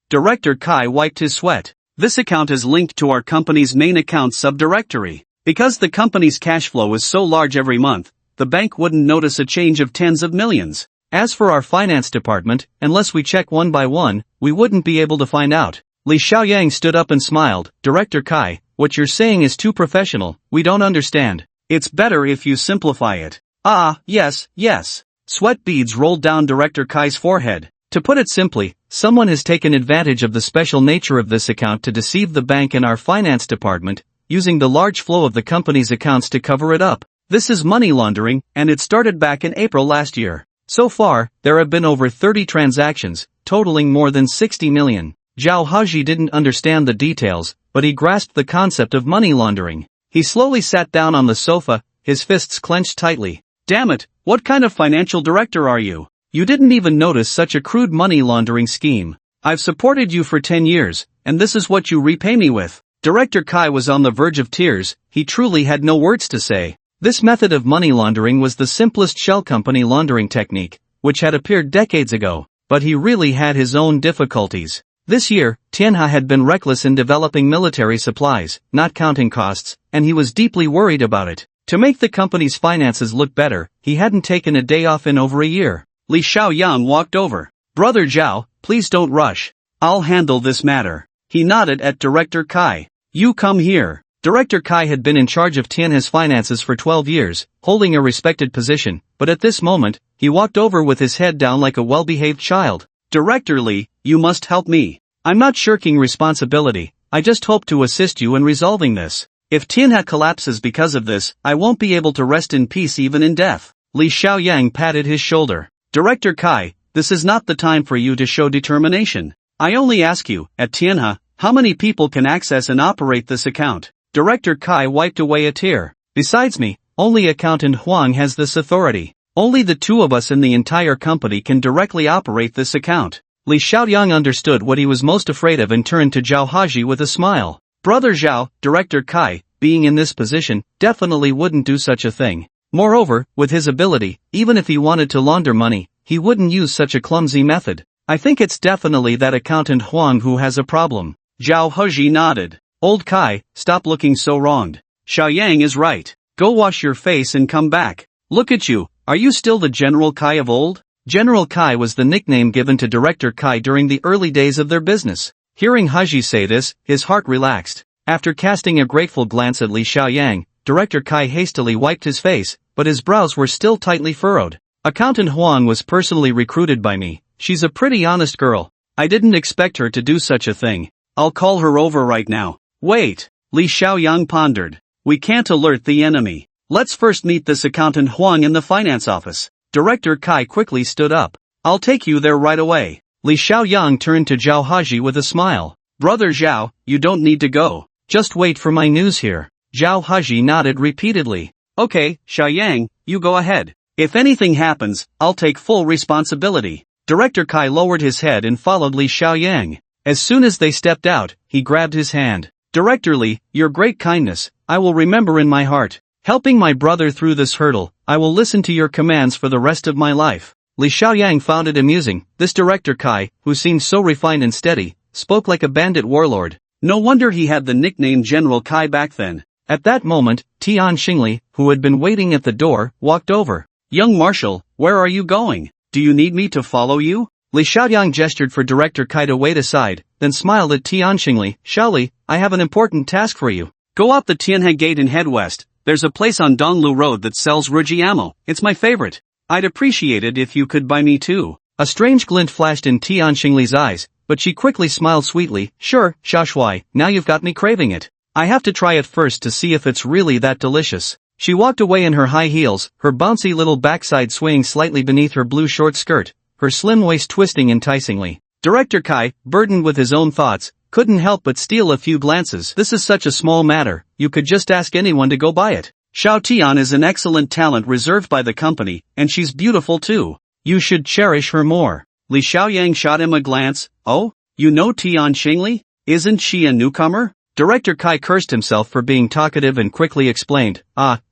Director Kai wiped his sweat. This account is linked to our company's main account subdirectory. Because the company's cash flow is so large every month, the bank wouldn't notice a change of tens of millions. As for our finance department, unless we check one by one, we wouldn't be able to find out. Li Xiaoyang stood up and smiled. Director Kai, what you're saying is too professional. We don't understand. It's better if you simplify it. Ah, yes, yes. Sweat beads rolled down Director Kai's forehead. To put it simply, someone has taken advantage of the special nature of this account to deceive the bank and our finance department, using the large flow of the company's accounts to cover it up. This is money laundering, and it started back in April last year. So far, there have been over 30 transactions, totaling more than 60 million. Zhao Haji didn't understand the details, but he grasped the concept of money laundering. He slowly sat down on the sofa, his fists clenched tightly. Damn it, what kind of financial director are you? You didn't even notice such a crude money laundering scheme. I've supported you for 10 years, and this is what you repay me with. Director Kai was on the verge of tears. He truly had no words to say. This method of money laundering was the simplest shell company laundering technique, which had appeared decades ago, but he really had his own difficulties. This year, Tianhe had been reckless in developing military supplies, not counting costs, and he was deeply worried about it. To make the company's finances look better, he hadn't taken a day off in over a year. Li Xiaoyang walked over. Brother Zhao, please don't rush. I'll handle this matter. He nodded at Director Kai. You come here. Director Kai had been in charge of Tianhe's finances for 12 years, holding a respected position, but at this moment, he walked over with his head down like a well-behaved child. Director Li, you must help me. I'm not shirking responsibility, I just hope to assist you in resolving this. If Tianhe collapses because of this, I won't be able to rest in peace even in death. Li Xiaoyang patted his shoulder. Director Kai, this is not the time for you to show determination. I only ask you, at Tianhe, how many people can access and operate this account? Director Kai wiped away a tear. Besides me, only Accountant Huang has this authority. Only the two of us in the entire company can directly operate this account. Li Xiaoyang understood what he was most afraid of and turned to Zhao Haji with a smile. Brother Zhao, Director Kai, being in this position, definitely wouldn't do such a thing. Moreover, with his ability, even if he wanted to launder money, he wouldn't use such a clumsy method. I think it's definitely that Accountant Huang who has a problem. Zhao Haji nodded. Old Kai, stop looking so wronged. Xiaoyang is right. Go wash your face and come back. Look at you, are you still the General Kai of old? General Kai was the nickname given to Director Kai during the early days of their business. Hearing Haji say this, his heart relaxed. After casting a grateful glance at Li Xiaoyang, Director Kai hastily wiped his face, but his brows were still tightly furrowed. Accountant Huang was personally recruited by me. She's a pretty honest girl. I didn't expect her to do such a thing. I'll call her over right now. Wait, Li Xiaoyang pondered. We can't alert the enemy. Let's first meet this Accountant Huang in the finance office. Director Kai quickly stood up. I'll take you there right away. Li Xiaoyang turned to Zhao Haji with a smile. Brother Zhao, you don't need to go. Just wait for my news here. Zhao Haji nodded repeatedly. Okay, Xiaoyang, you go ahead. If anything happens, I'll take full responsibility. Director Kai lowered his head and followed Li Xiaoyang. As soon as they stepped out, he grabbed his hand. Director Li, your great kindness, I will remember in my heart. Helping my brother through this hurdle, I will listen to your commands for the rest of my life. Li Xiaoyang found it amusing. This Director Kai, who seemed so refined and steady, spoke like a bandit warlord. No wonder he had the nickname General Kai back then. At that moment, Tian Xingli, who had been waiting at the door, walked over. Young Marshal, where are you going? Do you need me to follow you? Li Xiaoyang gestured for Director Kai to wait aside, then smiled at Tian Xingli. Xiaoli, I have an important task for you. Go out the Tianhe Gate and head west. There's a place on Donglu Road that sells Ruji ammo. It's my favorite. I'd appreciate it if you could buy me too. A strange glint flashed in Tian Xingli's eyes, but she quickly smiled sweetly. Sure, Xiaoshui, now you've got me craving it. I have to try it first to see if it's really that delicious. She walked away in her high heels, her bouncy little backside swaying slightly beneath her blue short skirt, her slim waist twisting enticingly. Director Kai, burdened with his own thoughts, couldn't help but steal a few glances. This is such a small matter, you could just ask anyone to go buy it. Xiao Tian is an excellent talent reserved by the company, and she's beautiful too. You should cherish her more. Li Xiaoyang shot him a glance. Oh, you know Tian Xingli? Isn't she a newcomer? Director Kai cursed himself for being talkative and quickly explained.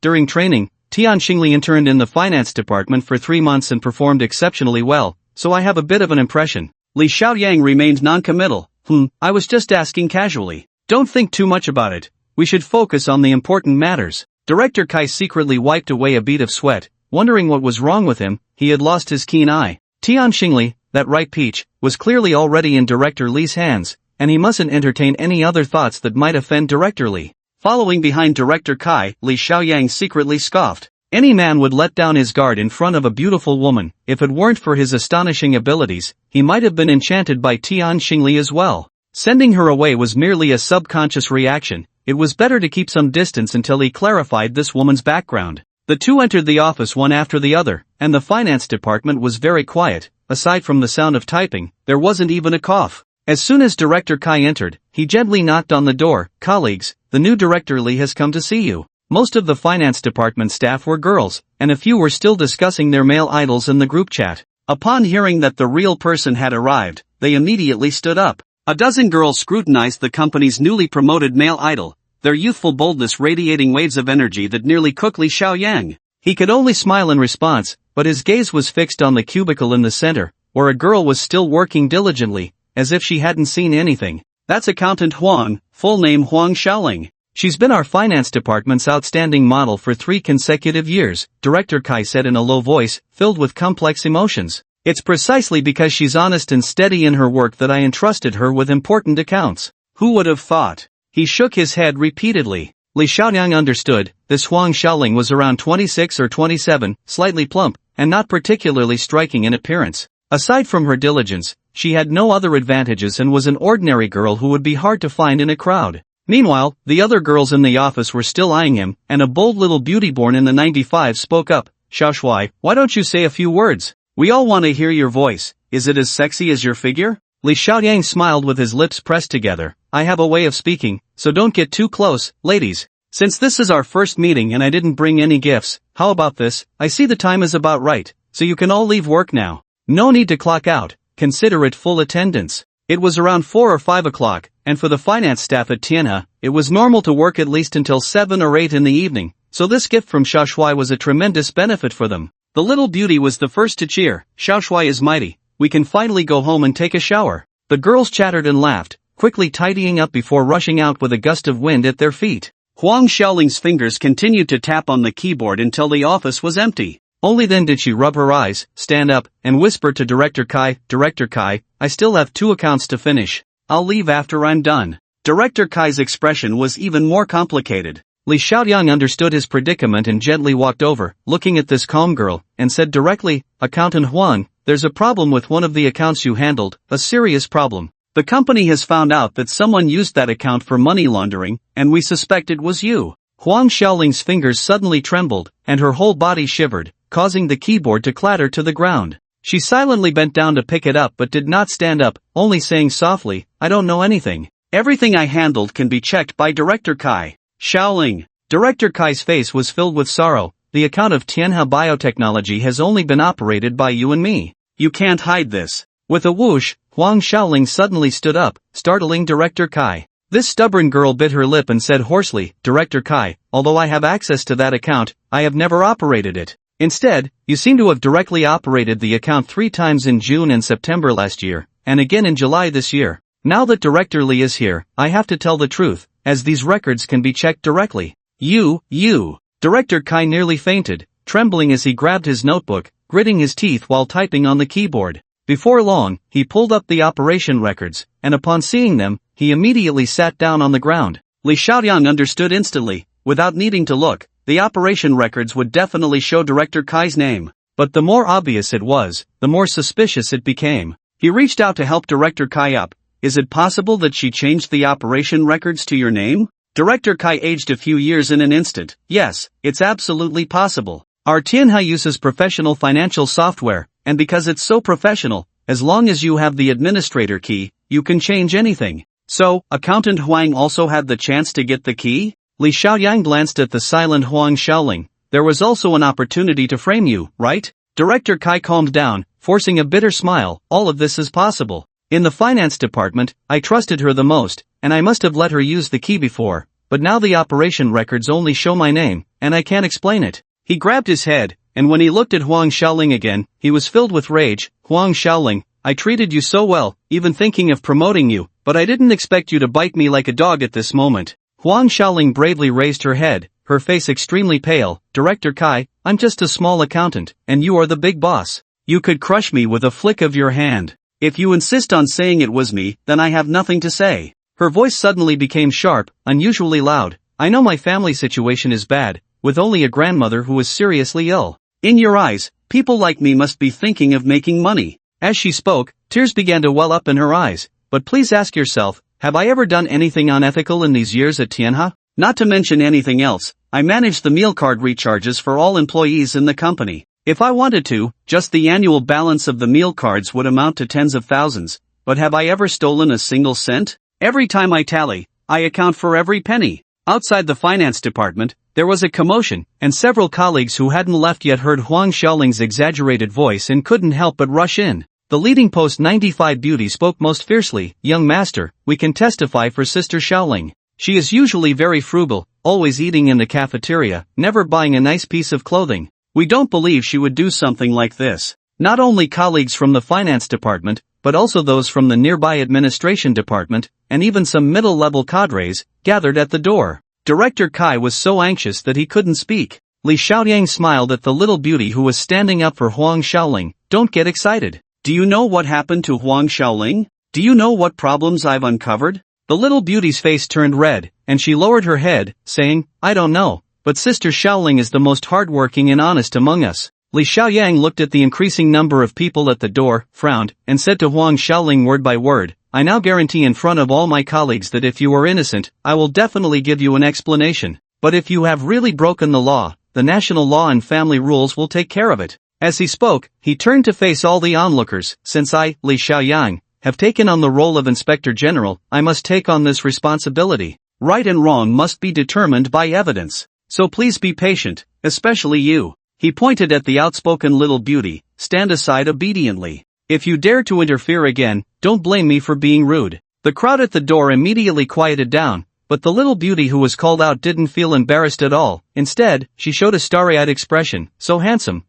During training, Tian Xingli interned in the finance department for 3 months and performed exceptionally well, so I have a bit of an impression. Li Xiaoyang remained non-committal. I was just asking casually. Don't think too much about it. We should focus on the important matters. Director Kai secretly wiped away a bead of sweat, wondering what was wrong with him. He had lost his keen eye. Tian Xingli, that ripe peach, was clearly already in Director Li's hands, and he mustn't entertain any other thoughts that might offend Director Li. Following behind Director Kai, Li Xiaoyang secretly scoffed. Any man would let down his guard in front of a beautiful woman. If it weren't for his astonishing abilities, he might have been enchanted by Tian Xingli as well. Sending her away was merely a subconscious reaction. It was better to keep some distance until he clarified this woman's background. The two entered the office one after the other, and the finance department was very quiet. Aside from the sound of typing, there wasn't even a cough. As soon as Director Kai entered, he gently knocked on the door. "Colleagues, the new Director Li has come to see you." Most of the finance department staff were girls, and a few were still discussing their male idols in the group chat. Upon hearing that the real person had arrived, they immediately stood up. A dozen girls scrutinized the company's newly promoted male idol, their youthful boldness radiating waves of energy that nearly cooked Li Xiaoyang. He could only smile in response, but his gaze was fixed on the cubicle in the center, where a girl was still working diligently, as if she hadn't seen anything. "That's Accountant Huang, full name Huang Xiaoling. She's been our finance department's outstanding model for 3 consecutive years," Director Kai said in a low voice, filled with complex emotions. "It's precisely because she's honest and steady in her work that I entrusted her with important accounts." Who would have thought? He shook his head repeatedly. Li Xiaoyang understood. This Huang Xiaoling was around 26 or 27, slightly plump, and not particularly striking in appearance. Aside from her diligence, she had no other advantages and was an ordinary girl who would be hard to find in a crowd. Meanwhile, the other girls in the office were still eyeing him, and a bold little beauty born in the 95 spoke up. "Xiaoshuai, why don't you say a few words? We all want to hear your voice. Is it as sexy as your figure?" Li Xiaoyang smiled with his lips pressed together. "I have a way of speaking, so don't get too close, ladies. Since this is our first meeting and I didn't bring any gifts, how about this? I see the time is about right, so you can all leave work now. No need to clock out, consider it full attendance." It was around 4 or 5 o'clock, and for the finance staff at Tianhe, it was normal to work at least until 7 or 8 in the evening, so this gift from Xiaoshuai was a tremendous benefit for them. The little beauty was the first to cheer. "Xiaoshuai is mighty. We can finally go home and take a shower." The girls chattered and laughed, quickly tidying up before rushing out with a gust of wind at their feet. Huang Xiaoling's fingers continued to tap on the keyboard until the office was empty. Only then did she rub her eyes, stand up, and whisper to Director Kai, "Director Kai, I still have 2 accounts to finish. I'll leave after I'm done." Director Kai's expression was even more complicated. Li Xiaoyang understood his predicament and gently walked over, looking at this calm girl, and said directly, "Accountant Huang, there's a problem with one of the accounts you handled, a serious problem. The company has found out that someone used that account for money laundering, and we suspect it was you." Huang Xiaoling's fingers suddenly trembled, and her whole body shivered, causing the keyboard to clatter to the ground. She silently bent down to pick it up but did not stand up, only saying softly, "I don't know anything. Everything I handled can be checked by Director Kai." "Xiaoling." Director Kai's face was filled with sorrow. "The account of Tianhe Biotechnology has only been operated by you and me. You can't hide this." With a whoosh, Huang Xiaoling suddenly stood up, startling Director Kai. This stubborn girl bit her lip and said hoarsely, "Director Kai, although I have access to that account, I have never operated it. Instead, you seem to have directly operated the account 3 times in June and September last year, and again in July this year. Now that Director Li is here, I have to tell the truth, as these records can be checked directly." You. Director Kai nearly fainted, trembling as he grabbed his notebook, gritting his teeth while typing on the keyboard. Before long, he pulled up the operation records, and upon seeing them, he immediately sat down on the ground. Li Xiaoyang understood instantly, without needing to look. The operation records would definitely show Director Kai's name. But the more obvious it was, the more suspicious it became. He reached out to help Director Kai up. "Is it possible that she changed the operation records to your name?" Director Kai aged a few years in an instant. "Yes, it's absolutely possible. Our Tianhe uses professional financial software, and because it's so professional, as long as you have the administrator key, you can change anything." So, Accountant Huang also had the chance to get the key? Li Xiaoyang glanced at the silent Huang Xiaoling. "There was also an opportunity to frame you, right?" Director Kai calmed down, forcing a bitter smile. "All of this is possible. In the finance department, I trusted her the most, and I must have let her use the key before, but now the operation records only show my name, and I can't explain it." He grabbed his head, and when he looked at Huang Xiaoling again, he was filled with rage. "Huang Xiaoling, I treated you so well, even thinking of promoting you, but I didn't expect you to bite me like a dog at this moment." Huang Xiaoling bravely raised her head, her face extremely pale. "Director Kai, I'm just a small accountant, and you are the big boss. You could crush me with a flick of your hand. If you insist on saying it was me, then I have nothing to say." Her voice suddenly became sharp, unusually loud. I know my family situation is bad, with only a grandmother who is seriously ill. In your eyes, people like me must be thinking of making money. As she spoke, tears began to well up in her eyes. But please ask yourself, have I ever done anything unethical in these years at Tianhe? Not to mention anything else, I manage the meal card recharges for all employees in the company. If I wanted to, just the annual balance of the meal cards would amount to tens of thousands. But have I ever stolen a single cent? Every time I tally, I account for every penny. Outside the finance department, there was a commotion, and several colleagues who hadn't left yet heard Huang Xiaoling's exaggerated voice and couldn't help but rush in. The leading post 95 beauty spoke most fiercely. Young master, we can testify for Sister Xiaoling. She is usually very frugal, always eating in the cafeteria, never buying a nice piece of clothing. We don't believe she would do something like this. Not only colleagues from the finance department, but also those from the nearby administration department, and even some middle-level cadres, gathered at the door. Director Kai was so anxious that he couldn't speak. Li Xiaoyang smiled at the little beauty who was standing up for Huang Xiaoling. Don't get excited. Do you know what happened to Huang Xiaoling? Do you know what problems I've uncovered? The little beauty's face turned red, and she lowered her head, saying, I don't know, but Sister Xiaoling is the most hardworking and honest among us. Li Xiaoyang looked at the increasing number of people at the door, frowned, and said to Huang Xiaoling word by word, I now guarantee in front of all my colleagues that if you are innocent, I will definitely give you an explanation. But if you have really broken the law, the national law and family rules will take care of it. As he spoke, he turned to face all the onlookers. Since I, Li Xiaoyang, have taken on the role of Inspector General, I must take on this responsibility. Right and wrong must be determined by evidence. So please be patient, especially you. He pointed at the outspoken little beauty. Stand aside obediently. If you dare to interfere again, don't blame me for being rude. The crowd at the door immediately quieted down, but the little beauty who was called out didn't feel embarrassed at all. Instead, she showed a starry-eyed expression. So handsome,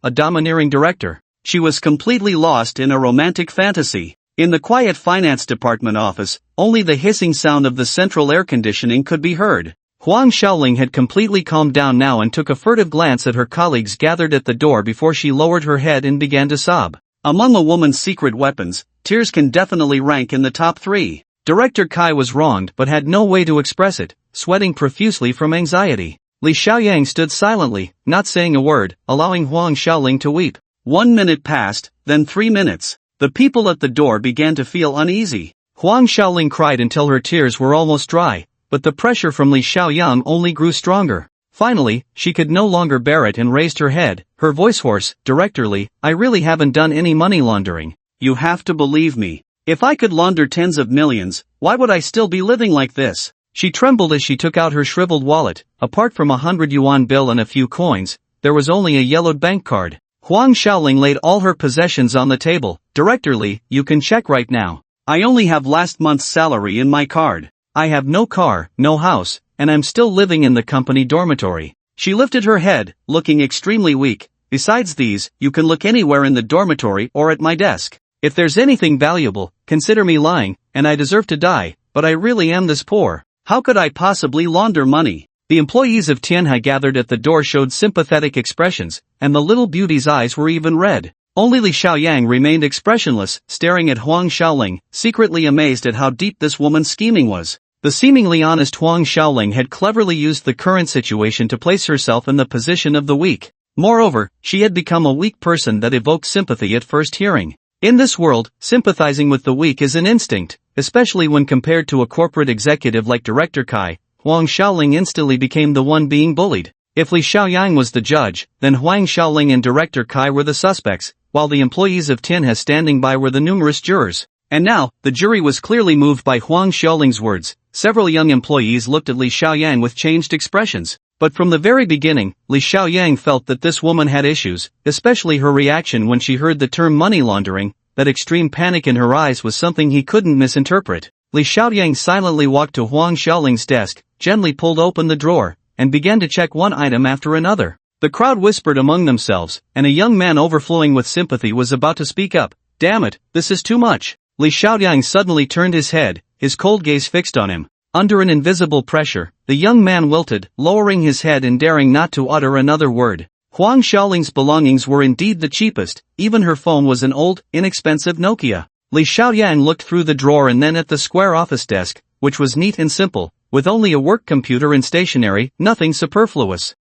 a domineering director. She was completely lost in a romantic fantasy. In the quiet finance department office, only the hissing sound of the central air conditioning could be heard. Huang Xiaoling had completely calmed down now and took a furtive glance at her colleagues gathered at the door before she lowered her head and began to sob. Among a woman's secret weapons, tears can definitely rank in the top 3. Director Kai was wronged but had no way to express it, sweating profusely from anxiety. Li Xiaoyang stood silently, not saying a word, allowing Huang Xiaoling to weep. 1 minute passed, then 3 minutes. The people at the door began to feel uneasy. Huang Xiaoling cried until her tears were almost dry, but the pressure from Li Xiaoyang only grew stronger. Finally, she could no longer bear it and raised her head, her voice hoarse. Director Li, I really haven't done any money laundering. You have to believe me. If I could launder tens of millions, why would I still be living like this? She trembled as she took out her shriveled wallet. Apart from 100 yuan bill and a few coins, there was only a yellowed bank card. Huang Xiaoling laid all her possessions on the table. Director Li, you can check right now. I only have last month's salary in my card. I have no car, no house, and I'm still living in the company dormitory. She lifted her head, looking extremely weak. Besides these, you can look anywhere in the dormitory or at my desk. If there's anything valuable, consider me lying, and I deserve to die, but I really am this poor. How could I possibly launder money? The employees of Tianhe gathered at the door showed sympathetic expressions, and the little beauty's eyes were even red. Only Li Xiaoyang remained expressionless, staring at Huang Xiaoling, secretly amazed at how deep this woman's scheming was. The seemingly honest Huang Xiaoling had cleverly used the current situation to place herself in the position of the weak. Moreover, she had become a weak person that evoked sympathy at first hearing. In this world, sympathizing with the weak is an instinct, especially when compared to a corporate executive like Director Kai. Huang Xiaoling instantly became the one being bullied. If Li Xiaoyang was the judge, then Huang Xiaoling and Director Kai were the suspects, while the employees of Tianhe standing by were the numerous jurors. And now, the jury was clearly moved by Huang Xiaoling's words. Several young employees looked at Li Xiaoyang with changed expressions. But from the very beginning, Li Xiaoyang felt that this woman had issues, especially her reaction when she heard the term money laundering. That extreme panic in her eyes was something he couldn't misinterpret. Li Xiaoyang silently walked to Huang Xiaoling's desk, gently pulled open the drawer, and began to check one item after another. The crowd whispered among themselves, and a young man overflowing with sympathy was about to speak up. Damn it, this is too much. Li Xiaoyang suddenly turned his head, his cold gaze fixed on him. Under an invisible pressure, the young man wilted, lowering his head and daring not to utter another word. Huang Xiaoling's belongings were indeed the cheapest, even her phone was an old, inexpensive Nokia. Li Xiaoyang looked through the drawer and then at the square office desk, which was neat and simple, with only a work computer and stationery, nothing superfluous.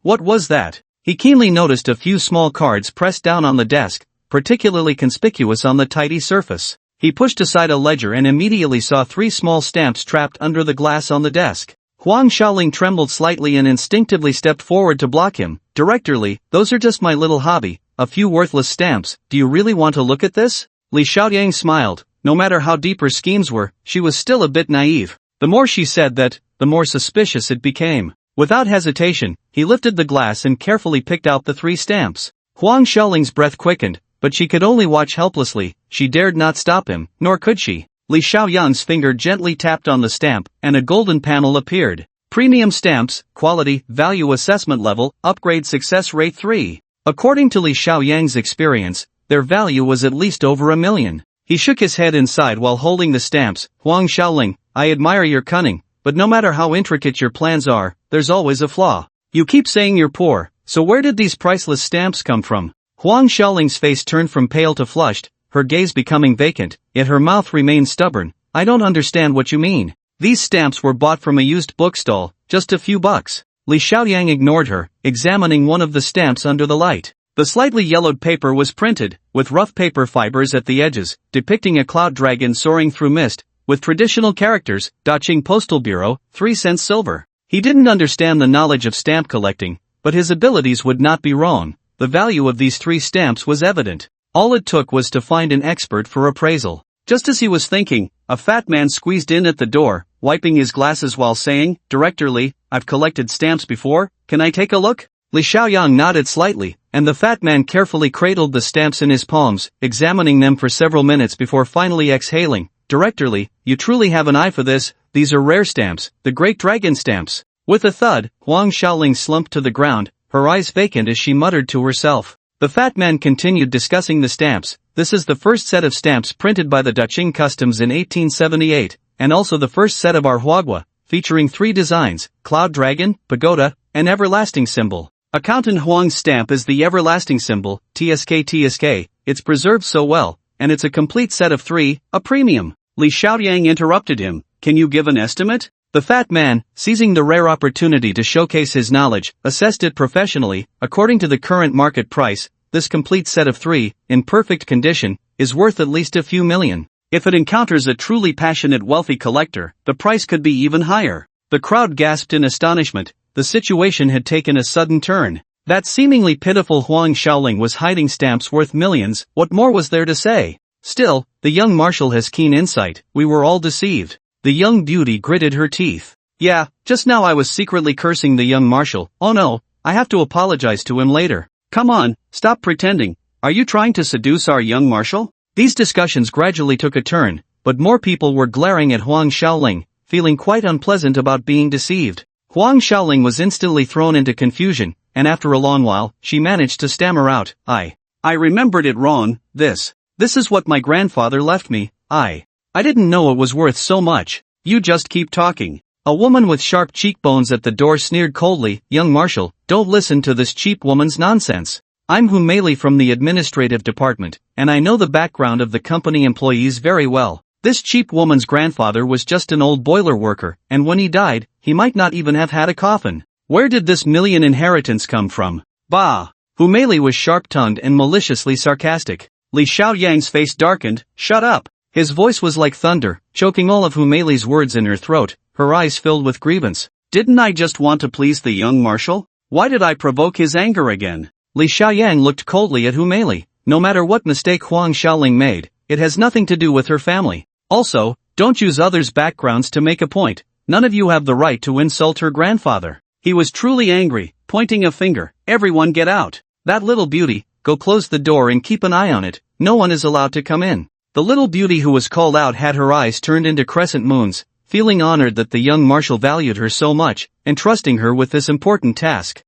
What was that? He keenly noticed a few small cards pressed down on the desk, particularly conspicuous on the tidy surface. He pushed aside a ledger and immediately saw 3 small stamps trapped under the glass on the desk. Huang Xiaoling trembled slightly and instinctively stepped forward to block him. Directorly, those are just my little hobby, a few worthless stamps. Do you really want to look at this? Li Xiaoyang smiled. No matter how deep her schemes were, she was still a bit naive. The more she said that, the more suspicious it became. Without hesitation, he lifted the glass and carefully picked out the 3 stamps. Huang Xiaoling's breath quickened, but she could only watch helplessly. She dared not stop him, nor could she. Li Xiaoyang's finger gently tapped on the stamp, and a golden panel appeared. Premium stamps, quality, value assessment level, upgrade success rate 3. According to Li Xiaoyang's experience, their value was at least over $1 million. He shook his head inside while holding the stamps. Huang Xiaoling, I admire your cunning, but no matter how intricate your plans are, there's always a flaw. You keep saying you're poor, so where did these priceless stamps come from? Huang Xiaoling's face turned from pale to flushed, her gaze becoming vacant, yet her mouth remained stubborn. I don't understand what you mean. These stamps were bought from a used bookstall, just a few bucks. Li Xiaoyang ignored her, examining one of the stamps under the light. The slightly yellowed paper was printed, with rough paper fibers at the edges, depicting a cloud dragon soaring through mist, with traditional characters, Daqing Postal Bureau, 3 cents silver. He didn't understand the knowledge of stamp collecting, but his abilities would not be wrong. The value of these 3 stamps was evident. All it took was to find an expert for appraisal. Just as he was thinking, a fat man squeezed in at the door, wiping his glasses while saying, Director Li, I've collected stamps before, can I take a look? Li Xiaoyang nodded slightly, and the fat man carefully cradled the stamps in his palms, examining them for several minutes before finally exhaling, Director Li, you truly have an eye for this, these are rare stamps, the Great Dragon stamps. With a thud, Huang Xiaoling slumped to the ground, her eyes vacant as she muttered to herself. The fat man continued discussing the stamps. This is the first set of stamps printed by the Daqing Customs in 1878, and also the first set of our Huagua, featuring 3 designs, Cloud Dragon, Pagoda, and Everlasting Symbol. Accountant Huang's stamp is the Everlasting Symbol, TSK. It's preserved so well, and it's a complete set of 3, a premium. Li Xiaoyang interrupted him, can you give an estimate? The fat man, seizing the rare opportunity to showcase his knowledge, assessed it professionally. According to the current market price, this complete set of 3, in perfect condition, is worth at least a few million. If it encounters a truly passionate wealthy collector, the price could be even higher. The crowd gasped in astonishment. The situation had taken a sudden turn. That seemingly pitiful Huang Xiaoling was hiding stamps worth millions. What more was there to say? Still, the young marshal has keen insight. We were all deceived. The young beauty gritted her teeth. Yeah, just now I was secretly cursing the young marshal. Oh no, I have to apologize to him later. Come on, stop pretending. Are you trying to seduce our young marshal? These discussions gradually took a turn, but more people were glaring at Huang Xiaoling, feeling quite unpleasant about being deceived. Huang Xiaoling was instantly thrown into confusion, and after a long while, she managed to stammer out, I remembered it wrong. This is what my grandfather left me. I didn't know it was worth so much. You just keep talking. A woman with sharp cheekbones at the door sneered coldly, Young Marshal, don't listen to this cheap woman's nonsense. I'm Humeli from the administrative department, and I know the background of the company employees very well. This cheap woman's grandfather was just an old boiler worker, and when he died, he might not even have had a coffin. Where did this million inheritance come from? Bah! Humeli was sharp-tongued and maliciously sarcastic. Li Xiaoyang's face darkened, shut up! His voice was like thunder, choking all of Humeli's words in her throat, her eyes filled with grievance. Didn't I just want to please the young marshal? Why did I provoke his anger again? Li Xiaoyang looked coldly at Humeli. No matter what mistake Huang Xiaoling made, it has nothing to do with her family. Also, don't use others' backgrounds to make a point. None of you have the right to insult her grandfather. He was truly angry, pointing a finger. Everyone get out. That little beauty, go close the door and keep an eye on it. No one is allowed to come in. The little beauty who was called out had her eyes turned into crescent moons, feeling honored that the young marshal valued her so much, entrusting her with this important task.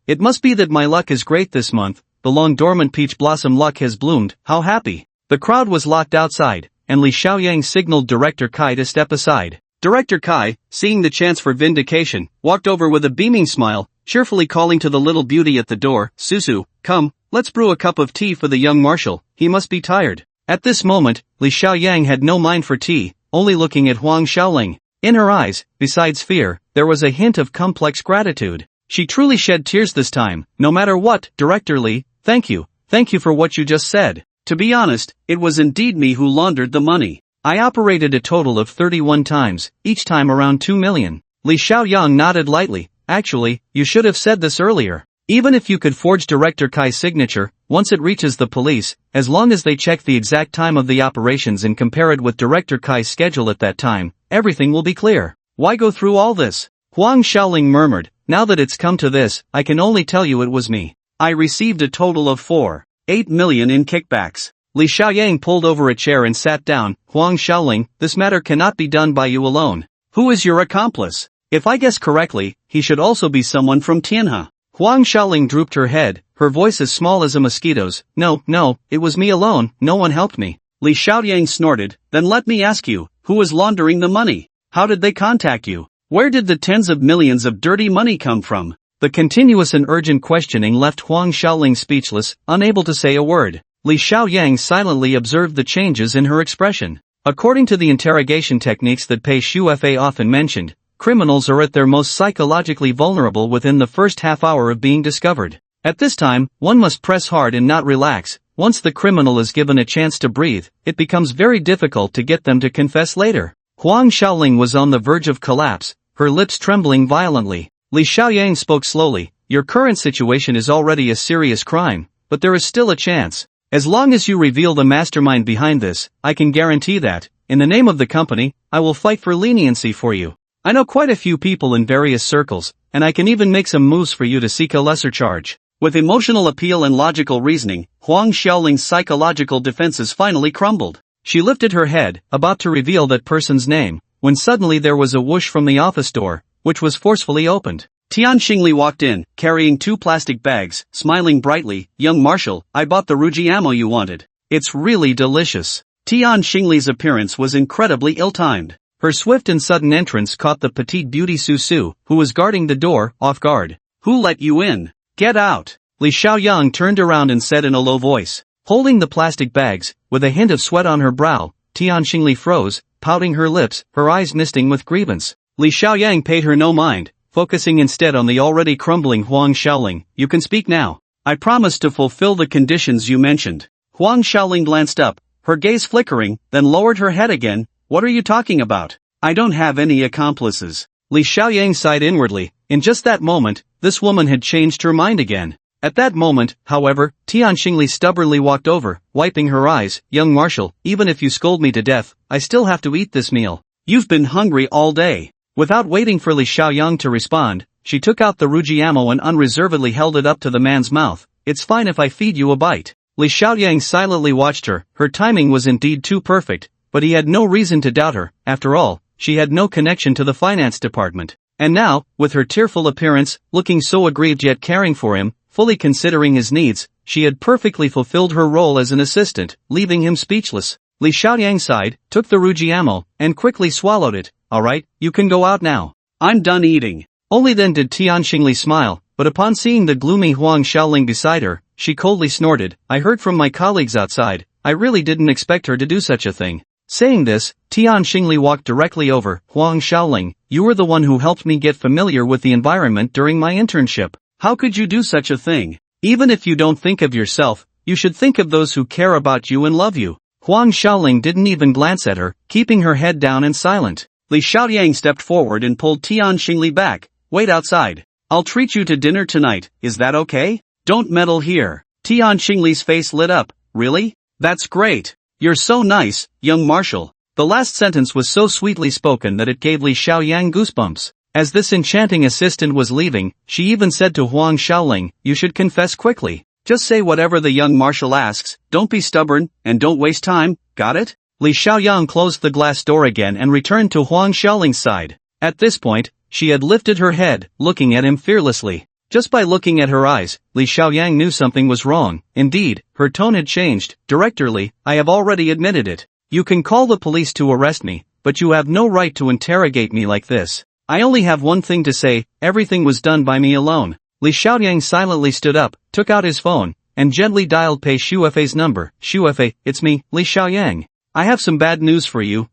It must be that my luck is great this month. The long dormant peach blossom luck has bloomed. How happy. The crowd was locked outside, and Li Xiaoyang signaled Director Kai to step aside. Director Kai, seeing the chance for vindication, walked over with a beaming smile, cheerfully calling to the little beauty at the door, Susu, come, let's brew a cup of tea for the young marshal, he must be tired. At this moment, Li Xiaoyang had no mind for tea, only looking at Huang Xiaoling. In her eyes, besides fear, there was a hint of complex gratitude. She truly shed tears this time. No matter what, Director Lee, thank you. Thank you for what you just said. To be honest, it was indeed me who laundered the money. I operated a total of 31 times, each time around 2 million. Li Xiaoyang nodded lightly. Actually, you should have said this earlier. Even if you could forge Director Kai's signature, once it reaches the police, as long as they check the exact time of the operations and compare it with Director Kai's schedule at that time, everything will be clear. Why go through all this? Huang Xiaoling murmured, now that it's come to this, I can only tell you it was me. I received a total of 4.8 million in kickbacks. Li Xiaoyang pulled over a chair and sat down. Huang Xiaoling, this matter cannot be done by you alone. Who is your accomplice? If I guess correctly, he should also be someone from Tianhe. Huang Xiaoling drooped her head, her voice as small as a mosquito's. No, it was me alone, no one helped me. Li Xiaoyang snorted, then let me ask you, who was laundering the money? How did they contact you? Where did the tens of millions of dirty money come from? The continuous and urgent questioning left Huang Xiaoling speechless, unable to say a word. Li Xiaoyang silently observed the changes in her expression. According to the interrogation techniques that Pei Shuefei often mentioned, criminals are at their most psychologically vulnerable within the first half hour of being discovered. At this time, one must press hard and not relax. Once the criminal is given a chance to breathe, it becomes very difficult to get them to confess later. Huang Xiaoling was on the verge of collapse, her lips trembling violently. Li Xiaoyang spoke slowly, your current situation is already a serious crime, but there is still a chance. As long as you reveal the mastermind behind this, I can guarantee that, in the name of the company, I will fight for leniency for you. I know quite a few people in various circles, and I can even make some moves for you to seek a lesser charge. With emotional appeal and logical reasoning, Huang Xiaoling's psychological defenses finally crumbled. She lifted her head, about to reveal that person's name, when suddenly there was a whoosh from the office door, which was forcefully opened. Tian Xingli walked in, carrying 2 plastic bags, smiling brightly. Young Marshal, I bought the Ruji ammo you wanted. It's really delicious. Tian Xingli's appearance was incredibly ill-timed. Her swift and sudden entrance caught the petite beauty Su Su, who was guarding the door, off guard. Who let you in? Get out! Li Xiaoyang turned around and said in a low voice. Holding the plastic bags, with a hint of sweat on her brow, Tian Xingli froze, pouting her lips, her eyes misting with grievance. Li Xiaoyang paid her no mind, focusing instead on the already crumbling Huang Xiaoling. You can speak now. I promise to fulfill the conditions you mentioned. Huang Xiaoling glanced up, her gaze flickering, then lowered her head again. What are you talking about? I don't have any accomplices. Li Xiaoyang sighed inwardly. In just that moment, this woman had changed her mind again. At that moment, however, Tian Xingli stubbornly walked over, wiping her eyes. Young Marshal, even if you scold me to death, I still have to eat this meal. You've been hungry all day. Without waiting for Li Xiaoyang to respond, she took out the Ruji ammo and unreservedly held it up to the man's mouth. It's fine if I feed you a bite. Li Xiaoyang silently watched her. Her timing was indeed too perfect. But he had no reason to doubt her. After all, she had no connection to the finance department. And now, with her tearful appearance, looking so aggrieved yet caring for him, fully considering his needs, she had perfectly fulfilled her role as an assistant, leaving him speechless. Li Xiaoyang sighed, took the Ruji ammo, and quickly swallowed it. Alright, you can go out now. I'm done eating. Only then did Tian Xingli smile, but upon seeing the gloomy Huang Xiaoling beside her, she coldly snorted. I heard from my colleagues outside. I really didn't expect her to do such a thing. Saying this, Tian Xingli walked directly over. Huang Xiaoling, you were the one who helped me get familiar with the environment during my internship. How could you do such a thing? Even if you don't think of yourself, you should think of those who care about you and love you. Huang Xiaoling didn't even glance at her, keeping her head down and silent. Li Xiaoyang stepped forward and pulled Tian Xingli back. Wait outside. I'll treat you to dinner tonight, is that okay? Don't meddle here. Tian Xingli's face lit up. Really? That's great. You're so nice, young Marshal. The last sentence was so sweetly spoken that it gave Li Xiaoyang goosebumps. As this enchanting assistant was leaving, she even said to Huang Xiaoling, you should confess quickly. Just say whatever the young Marshal asks, don't be stubborn, and don't waste time, got it? Li Xiaoyang closed the glass door again and returned to Huang Xiaoling's side. At this point, she had lifted her head, looking at him fearlessly. Just by looking at her eyes, Li Xiaoyang knew something was wrong. Indeed, her tone had changed. Director Li, I have already admitted it. You can call the police to arrest me, but you have no right to interrogate me like this. I only have one thing to say, everything was done by me alone. Li Xiaoyang silently stood up, took out his phone, and gently dialed Pei Shuefei's number. Shuefei, it's me, Li Xiaoyang. I have some bad news for you.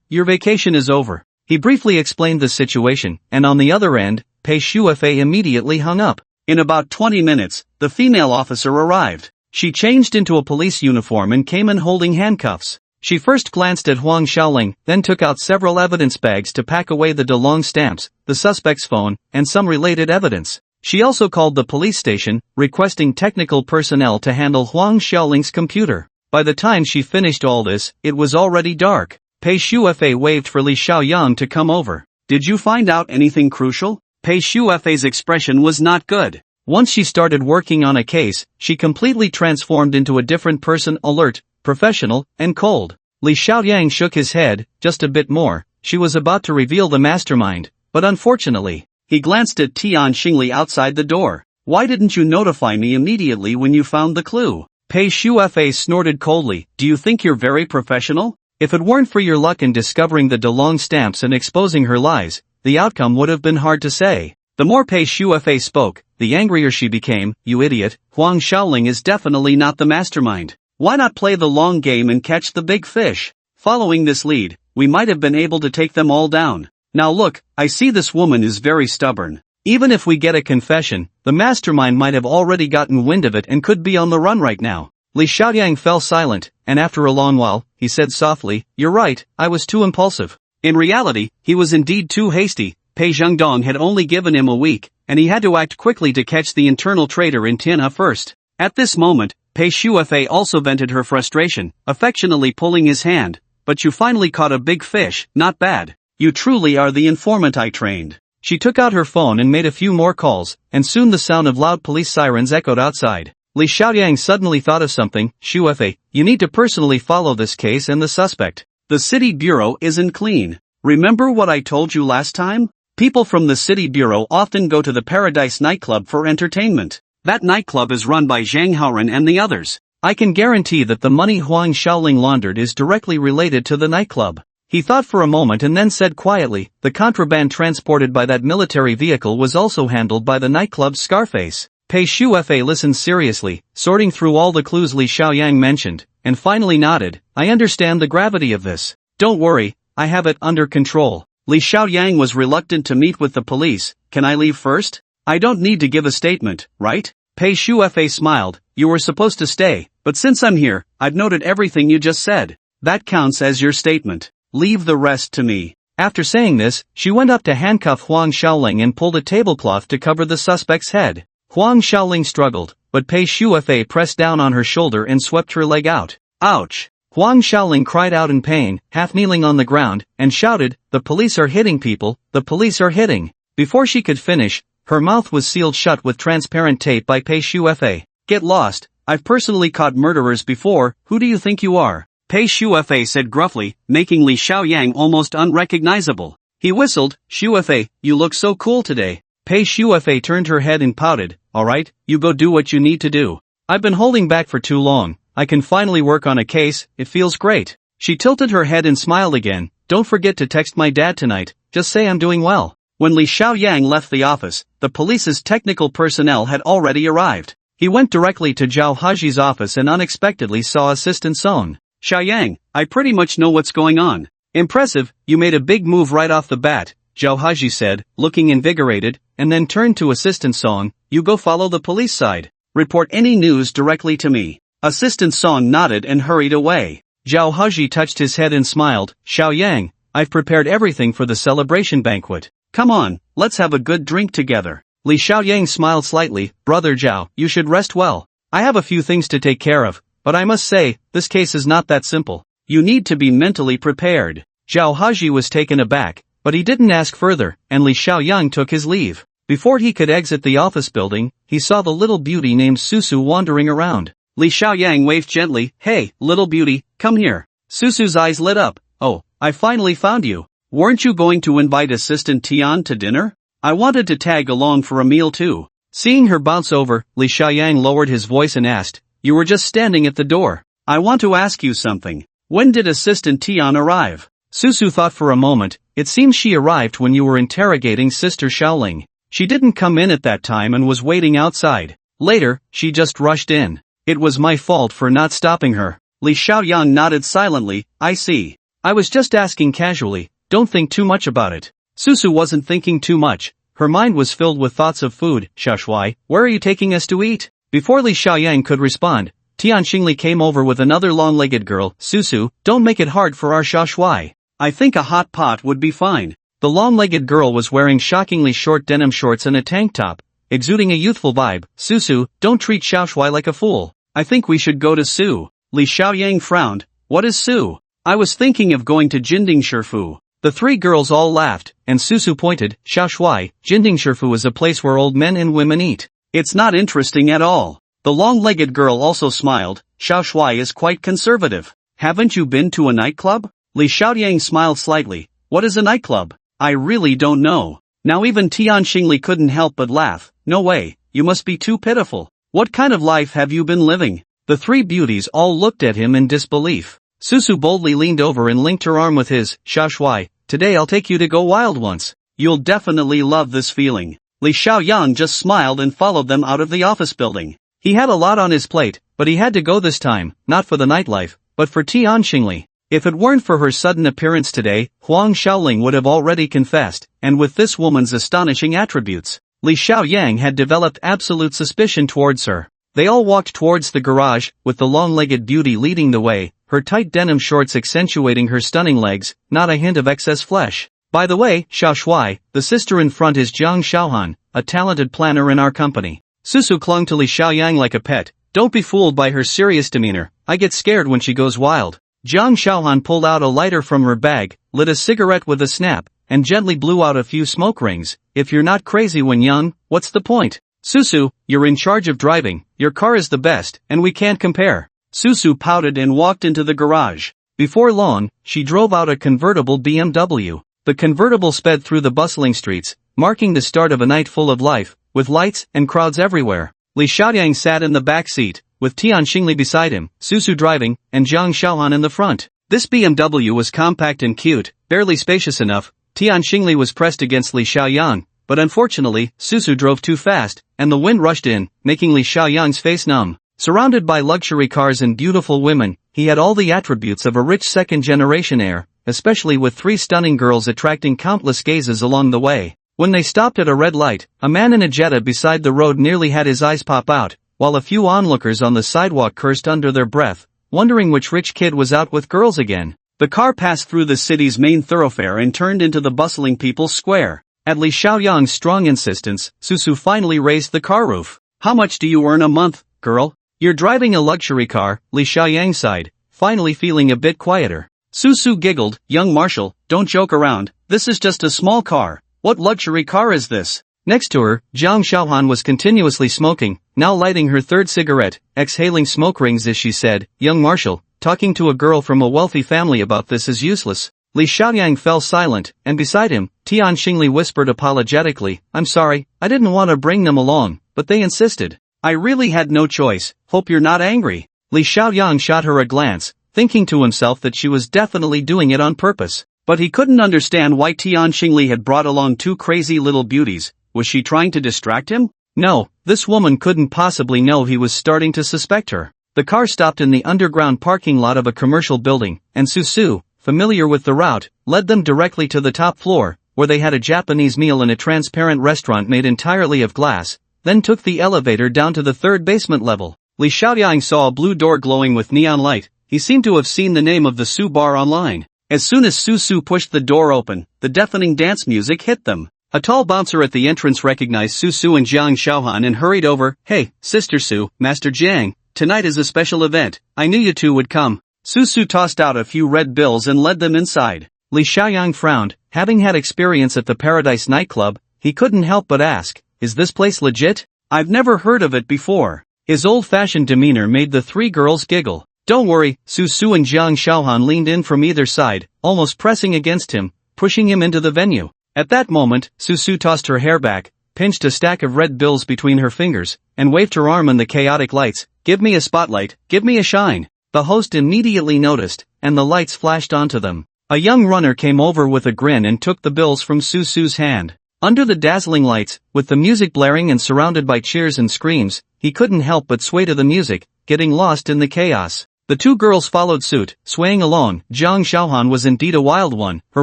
Your vacation is over. He briefly explained the situation, and on the other end, Pei Shuefei immediately hung up. In about 20 minutes, the female officer arrived. She changed into a police uniform and came in holding handcuffs. She first glanced at Huang Xiaoling, then took out several evidence bags to pack away the DeLong stamps, the suspect's phone, and some related evidence. She also called the police station, requesting technical personnel to handle Huang Xiaoling's computer. By the time she finished all this, it was already dark. Pei Shuefei waved for Li Xiaoyang to come over. Did you find out anything crucial? Pei Shuefei's expression was not good. Once she started working on a case, she completely transformed into a different person, alert, professional, and cold. Li Xiaoyang shook his head, just a bit more. She was about to reveal the mastermind, but unfortunately, he glanced at Tian Xingli outside the door. Why didn't you notify me immediately when you found the clue? Pei Shuefei snorted coldly. Do you think you're very professional? If it weren't for your luck in discovering the DeLong stamps and exposing her lies, the outcome would have been hard to say. The more Pei Shuefei spoke, the angrier she became. You idiot, Huang Xiaoling is definitely not the mastermind. Why not play the long game and catch the big fish? Following this lead, we might have been able to take them all down. Now look, I see this woman is very stubborn. Even if we get a confession, the mastermind might have already gotten wind of it and could be on the run right now. Li Xiaoyang fell silent, and after a long while, he said softly, You're right, I was too impulsive. In reality, he was indeed too hasty. Pei Zhengdong had only given him a week, and he had to act quickly to catch the internal traitor in Tianhe first. At this moment, Pei Shuefei also vented her frustration, affectionately pulling his hand. But you finally caught a big fish, not bad. You truly are the informant I trained. She took out her phone and made a few more calls, and soon the sound of loud police sirens echoed outside. Li Xiaoyang suddenly thought of something. Shuefei, you need to personally follow this case and the suspect. The city bureau isn't clean. Remember what I told you last time? People from the city bureau often go to the Paradise nightclub for entertainment. That nightclub is run by Zhang Haoren and the others. I can guarantee that the money Huang Xiaoling laundered is directly related to the nightclub. He thought for a moment and then said quietly, the contraband transported by that military vehicle was also handled by the nightclub's Scarface. Pei Shuefei listened seriously, sorting through all the clues Li Xiaoyang mentioned, and finally nodded. I understand the gravity of this. Don't worry, I have it under control. Li Xiaoyang was reluctant to meet with the police. Can I leave first? I don't need to give a statement, right? Pei Shuefei smiled. You were supposed to stay, but since I'm here, I've noted everything you just said. That counts as your statement. Leave the rest to me. After saying this, she went up to handcuff Huang Xiaoling and pulled a tablecloth to cover the suspect's head. Huang Xiaoling struggled, but Pei Shuefei pressed down on her shoulder and swept her leg out. Ouch! Huang Xiaoling cried out in pain, half kneeling on the ground, and shouted, The police are hitting people, the police are hitting. Before she could finish, her mouth was sealed shut with transparent tape by Pei Shuefei. Get lost, I've personally caught murderers before, who do you think you are? Pei Shuefei said gruffly, making Li Xiaoyang almost unrecognizable. He whistled, Shuefei, you look so cool today. Pei Shuefei turned her head and pouted, Alright, you go do what you need to do. I've been holding back for too long. I can finally work on a case, it feels great. She tilted her head and smiled again. Don't forget to text my dad tonight, just say I'm doing well. When Li Xiaoyang left the office, the police's technical personnel had already arrived. He went directly to Zhao Haji's office and unexpectedly saw Assistant Song. Xiaoyang, I pretty much know what's going on. Impressive, you made a big move right off the bat, Zhao Haji said, looking invigorated, and then turned to Assistant Song. You go follow the police side. Report any news directly to me. Assistant Song nodded and hurried away. Zhao Haji touched his head and smiled. Xiaoyang, I've prepared everything for the celebration banquet. Come on, let's have a good drink together. Li Xiaoyang smiled slightly. Brother Zhao, you should rest well. I have a few things to take care of, but I must say, this case is not that simple. You need to be mentally prepared. Zhao Haji was taken aback, but he didn't ask further, and Li Xiaoyang took his leave. Before he could exit the office building, he saw the little beauty named Susu wandering around. Li Xiaoyang waved gently. Hey, little beauty, come here. Susu's eyes lit up. Oh, I finally found you. Weren't you going to invite Assistant Tian to dinner? I wanted to tag along for a meal too. Seeing her bounce over, Li Xiaoyang lowered his voice and asked, You were just standing at the door. I want to ask you something. When did Assistant Tian arrive? Susu thought for a moment. It seems she arrived when you were interrogating Sister Xiaoling. She didn't come in at that time and was waiting outside. Later, she just rushed in. It was my fault for not stopping her. Li Xiaoyang nodded silently. I see. I was just asking casually, don't think too much about it. Susu wasn't thinking too much. Her mind was filled with thoughts of food. Xiaoshui, where are you taking us to eat? Before Li Xiaoyang could respond, Tian Xingli came over with another long-legged girl. Susu, don't make it hard for our Xiaoshui. I think a hot pot would be fine. The long-legged girl was wearing shockingly short denim shorts and a tank top, exuding a youthful vibe. Susu, don't treat Xiaoshui like a fool. I think we should go to Su. Li Xiaoyang frowned. What is Su? I was thinking of going to Jinding Shifu. The three girls all laughed, and Susu pointed. Xiaoshui, Jinding Shifu is a place where old men and women eat. It's not interesting at all. The long-legged girl also smiled. Xiaoshui is quite conservative. Haven't you been to a nightclub? Li Xiaoyang smiled slightly. What is a nightclub? I really don't know. Now even Tian Xingli couldn't help but laugh. No way, you must be too pitiful. What kind of life have you been living? The three beauties all looked at him in disbelief. Susu boldly leaned over and linked her arm with his. Xiaoshui, today I'll take you to go wild once. You'll definitely love this feeling. Li Xiaoyang just smiled and followed them out of the office building. He had a lot on his plate, but he had to go this time, not for the nightlife, but for Tian Xingli. If it weren't for her sudden appearance today, Huang Xiaoling would have already confessed, and with this woman's astonishing attributes, Li Xiaoyang had developed absolute suspicion towards her. They all walked towards the garage, with the long-legged beauty leading the way, her tight denim shorts accentuating her stunning legs, not a hint of excess flesh. By the way, Xiaoshui, the sister in front is Jiang Xiaohan, a talented planner in our company. Susu clung to Li Xiaoyang like a pet. Don't be fooled by her serious demeanor. I get scared when she goes wild. Jiang Xiaohan pulled out a lighter from her bag, lit a cigarette with a snap, and gently blew out a few smoke rings. If you're not crazy when young, what's the point? Susu, you're in charge of driving, your car is the best, and we can't compare. Susu pouted and walked into the garage. Before long, she drove out a convertible BMW. The convertible sped through the bustling streets, marking the start of a night full of life, with lights and crowds everywhere. Li Xiaoyang sat in the back seat, with Tian Xingli beside him, Susu driving, and Jiang Xiaohan in the front. This BMW was compact and cute, barely spacious enough. Tian Xingli was pressed against Li Xiaoyang, but unfortunately, Susu drove too fast, and the wind rushed in, making Li Xiaoyang's face numb. Surrounded by luxury cars and beautiful women, he had all the attributes of a rich second-generation heir, especially with three stunning girls attracting countless gazes along the way. When they stopped at a red light, a man in a Jetta beside the road nearly had his eyes pop out, while a few onlookers on the sidewalk cursed under their breath, wondering which rich kid was out with girls again. The car passed through the city's main thoroughfare and turned into the bustling People's Square. At Li Xiaoyang's strong insistence, Susu finally raised the car roof. How much do you earn a month, girl? You're driving a luxury car, Li Xiaoyang sighed, finally feeling a bit quieter. Susu giggled. Young Marshal, don't joke around, this is just a small car. What luxury car is this? Next to her, Jiang Xiaohan was continuously smoking, now lighting her third cigarette, exhaling smoke rings as she said, Young Marshal, talking to a girl from a wealthy family about this is useless. Li Xiaoyang fell silent, and beside him, Tian Xingli whispered apologetically, I'm sorry, I didn't want to bring them along, but they insisted. I really had no choice, hope you're not angry. Li Xiaoyang shot her a glance, thinking to himself that she was definitely doing it on purpose. But he couldn't understand why Tian Xingli had brought along two crazy little beauties. Was she trying to distract him? No, this woman couldn't possibly know he was starting to suspect her. The car stopped in the underground parking lot of a commercial building, and Susu, familiar with the route, led them directly to the top floor, where they had a Japanese meal in a transparent restaurant made entirely of glass, then took the elevator down to the third basement level. Li Xiaoyang saw a blue door glowing with neon light. He seemed to have seen the name of the Su bar online. As soon as Susu pushed the door open, the deafening dance music hit them. A tall bouncer at the entrance recognized Susu and Jiang Xiaohan and hurried over. Hey, Sister Su, Master Jiang, tonight is a special event, I knew you two would come. Susu tossed out a few red bills and led them inside. Li Xiaoyang frowned. Having had experience at the Paradise nightclub, he couldn't help but ask, is this place legit? I've never heard of it before. His old-fashioned demeanor made the three girls giggle. Don't worry, Susu and Jiang Xiaohan leaned in from either side, almost pressing against him, pushing him into the venue. At that moment, Susu tossed her hair back, pinched a stack of red bills between her fingers, and waved her arm in the chaotic lights. Give me a spotlight, give me a shine. The host immediately noticed, and the lights flashed onto them. A young runner came over with a grin and took the bills from Susu's hand. Under the dazzling lights, with the music blaring and surrounded by cheers and screams, he couldn't help but sway to the music, getting lost in the chaos. The two girls followed suit, swaying along. Jiang Xiaohan was indeed a wild one, her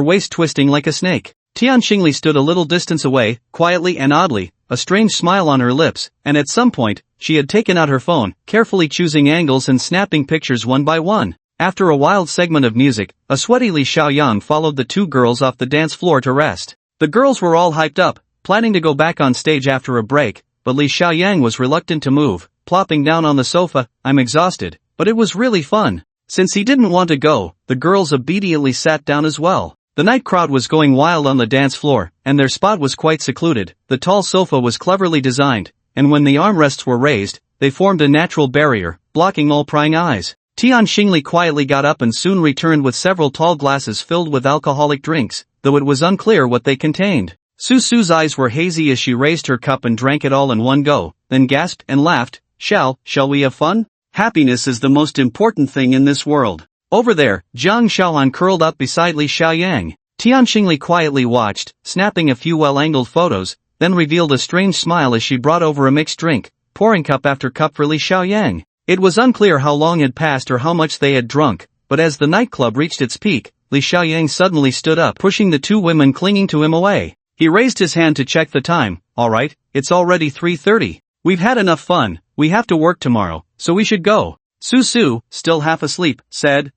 waist twisting like a snake. Tian Xingli stood a little distance away, quietly and oddly, a strange smile on her lips, and at some point, she had taken out her phone, carefully choosing angles and snapping pictures one by one. After a wild segment of music, a sweaty Li Xiaoyang followed the two girls off the dance floor to rest. The girls were all hyped up, planning to go back on stage after a break, but Li Xiaoyang was reluctant to move, plopping down on the sofa. "I'm exhausted, but it was really fun." Since he didn't want to go, the girls obediently sat down as well. The night crowd was going wild on the dance floor, and their spot was quite secluded. The tall sofa was cleverly designed, and when the armrests were raised, they formed a natural barrier, blocking all prying eyes. Tian Xingli quietly got up and soon returned with several tall glasses filled with alcoholic drinks, though it was unclear what they contained. Susu's eyes were hazy as she raised her cup and drank it all in one go, then gasped and laughed. Shall we have fun? Happiness is the most important thing in this world. Over there, Jiang Xiaohan curled up beside Li Xiaoyang. Tian Xingli quietly watched, snapping a few well-angled photos, then revealed a strange smile as she brought over a mixed drink, pouring cup after cup for Li Xiaoyang. It was unclear how long had passed or how much they had drunk, but as the nightclub reached its peak, Li Xiaoyang suddenly stood up, pushing the two women clinging to him away. He raised his hand to check the time. "All right, it's already 3:30. We've had enough fun, we have to work tomorrow, so we should go." Susu, still half asleep, said,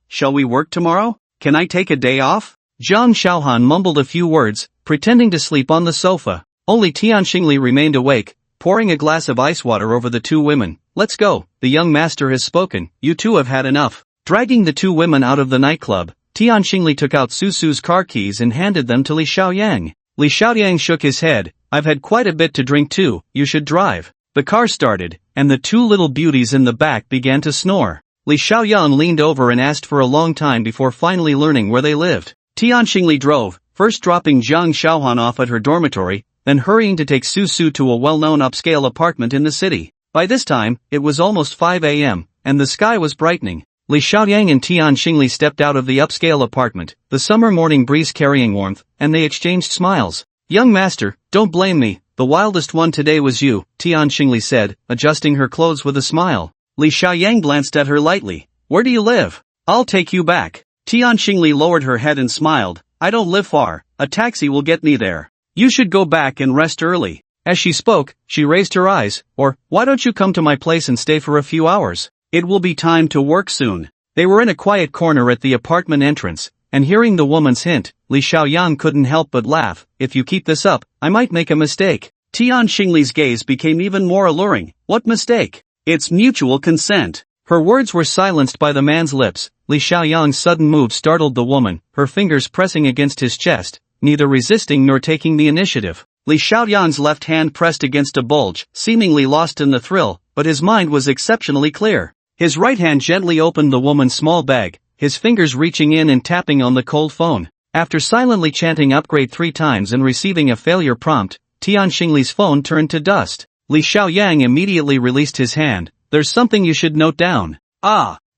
"Shall we work tomorrow? Can I take a day off?" Jiang Xiaohan mumbled a few words, pretending to sleep on the sofa. Only Tian Xingli remained awake, pouring a glass of ice water over the two women. "Let's go, the young master has spoken, you two have had enough." Dragging the two women out of the nightclub, Tian Xingli took out Susu's car keys and handed them to Li Xiaoyang. Li Xiaoyang shook his head. "I've had quite a bit to drink too, you should drive." The car started, and the two little beauties in the back began to snore. Li Xiaoyang leaned over and asked for a long time before finally learning where they lived. Tian Xingli drove, first dropping Jiang Xiaohan off at her dormitory, then hurrying to take Susu to a well-known upscale apartment in the city. By this time, it was almost 5 a.m., and the sky was brightening. Li Xiaoyang and Tian Xingli stepped out of the upscale apartment, the summer morning breeze carrying warmth, and they exchanged smiles. "Young master, don't blame me, the wildest one today was you," Tian Xingli said, adjusting her clothes with a smile. Li Xiaoyang glanced at her lightly. "Where do you live? I'll take you back." Tian Xingli lowered her head and smiled. "I don't live far, a taxi will get me there. You should go back and rest early." As she spoke, she raised her eyes. "Or, why don't you come to my place and stay for a few hours? It will be time to work soon." They were in a quiet corner at the apartment entrance, and hearing the woman's hint, Li Xiaoyang couldn't help but laugh. "If you keep this up, I might make a mistake." Tian Xingli's gaze became even more alluring. "What mistake?" "It's mutual consent." Her words were silenced by the man's lips. Li Xiaoyang's sudden move startled the woman, her fingers pressing against his chest, neither resisting nor taking the initiative. Li Xiaoyang's left hand pressed against a bulge, seemingly lost in the thrill, but his mind was exceptionally clear. His right hand gently opened the woman's small bag, his fingers reaching in and tapping on the cold phone. After silently chanting "upgrade" 3 times and receiving a failure prompt, Tian Xingli's phone turned to dust. Li Xiaoyang immediately released his hand. "There's something you should note down."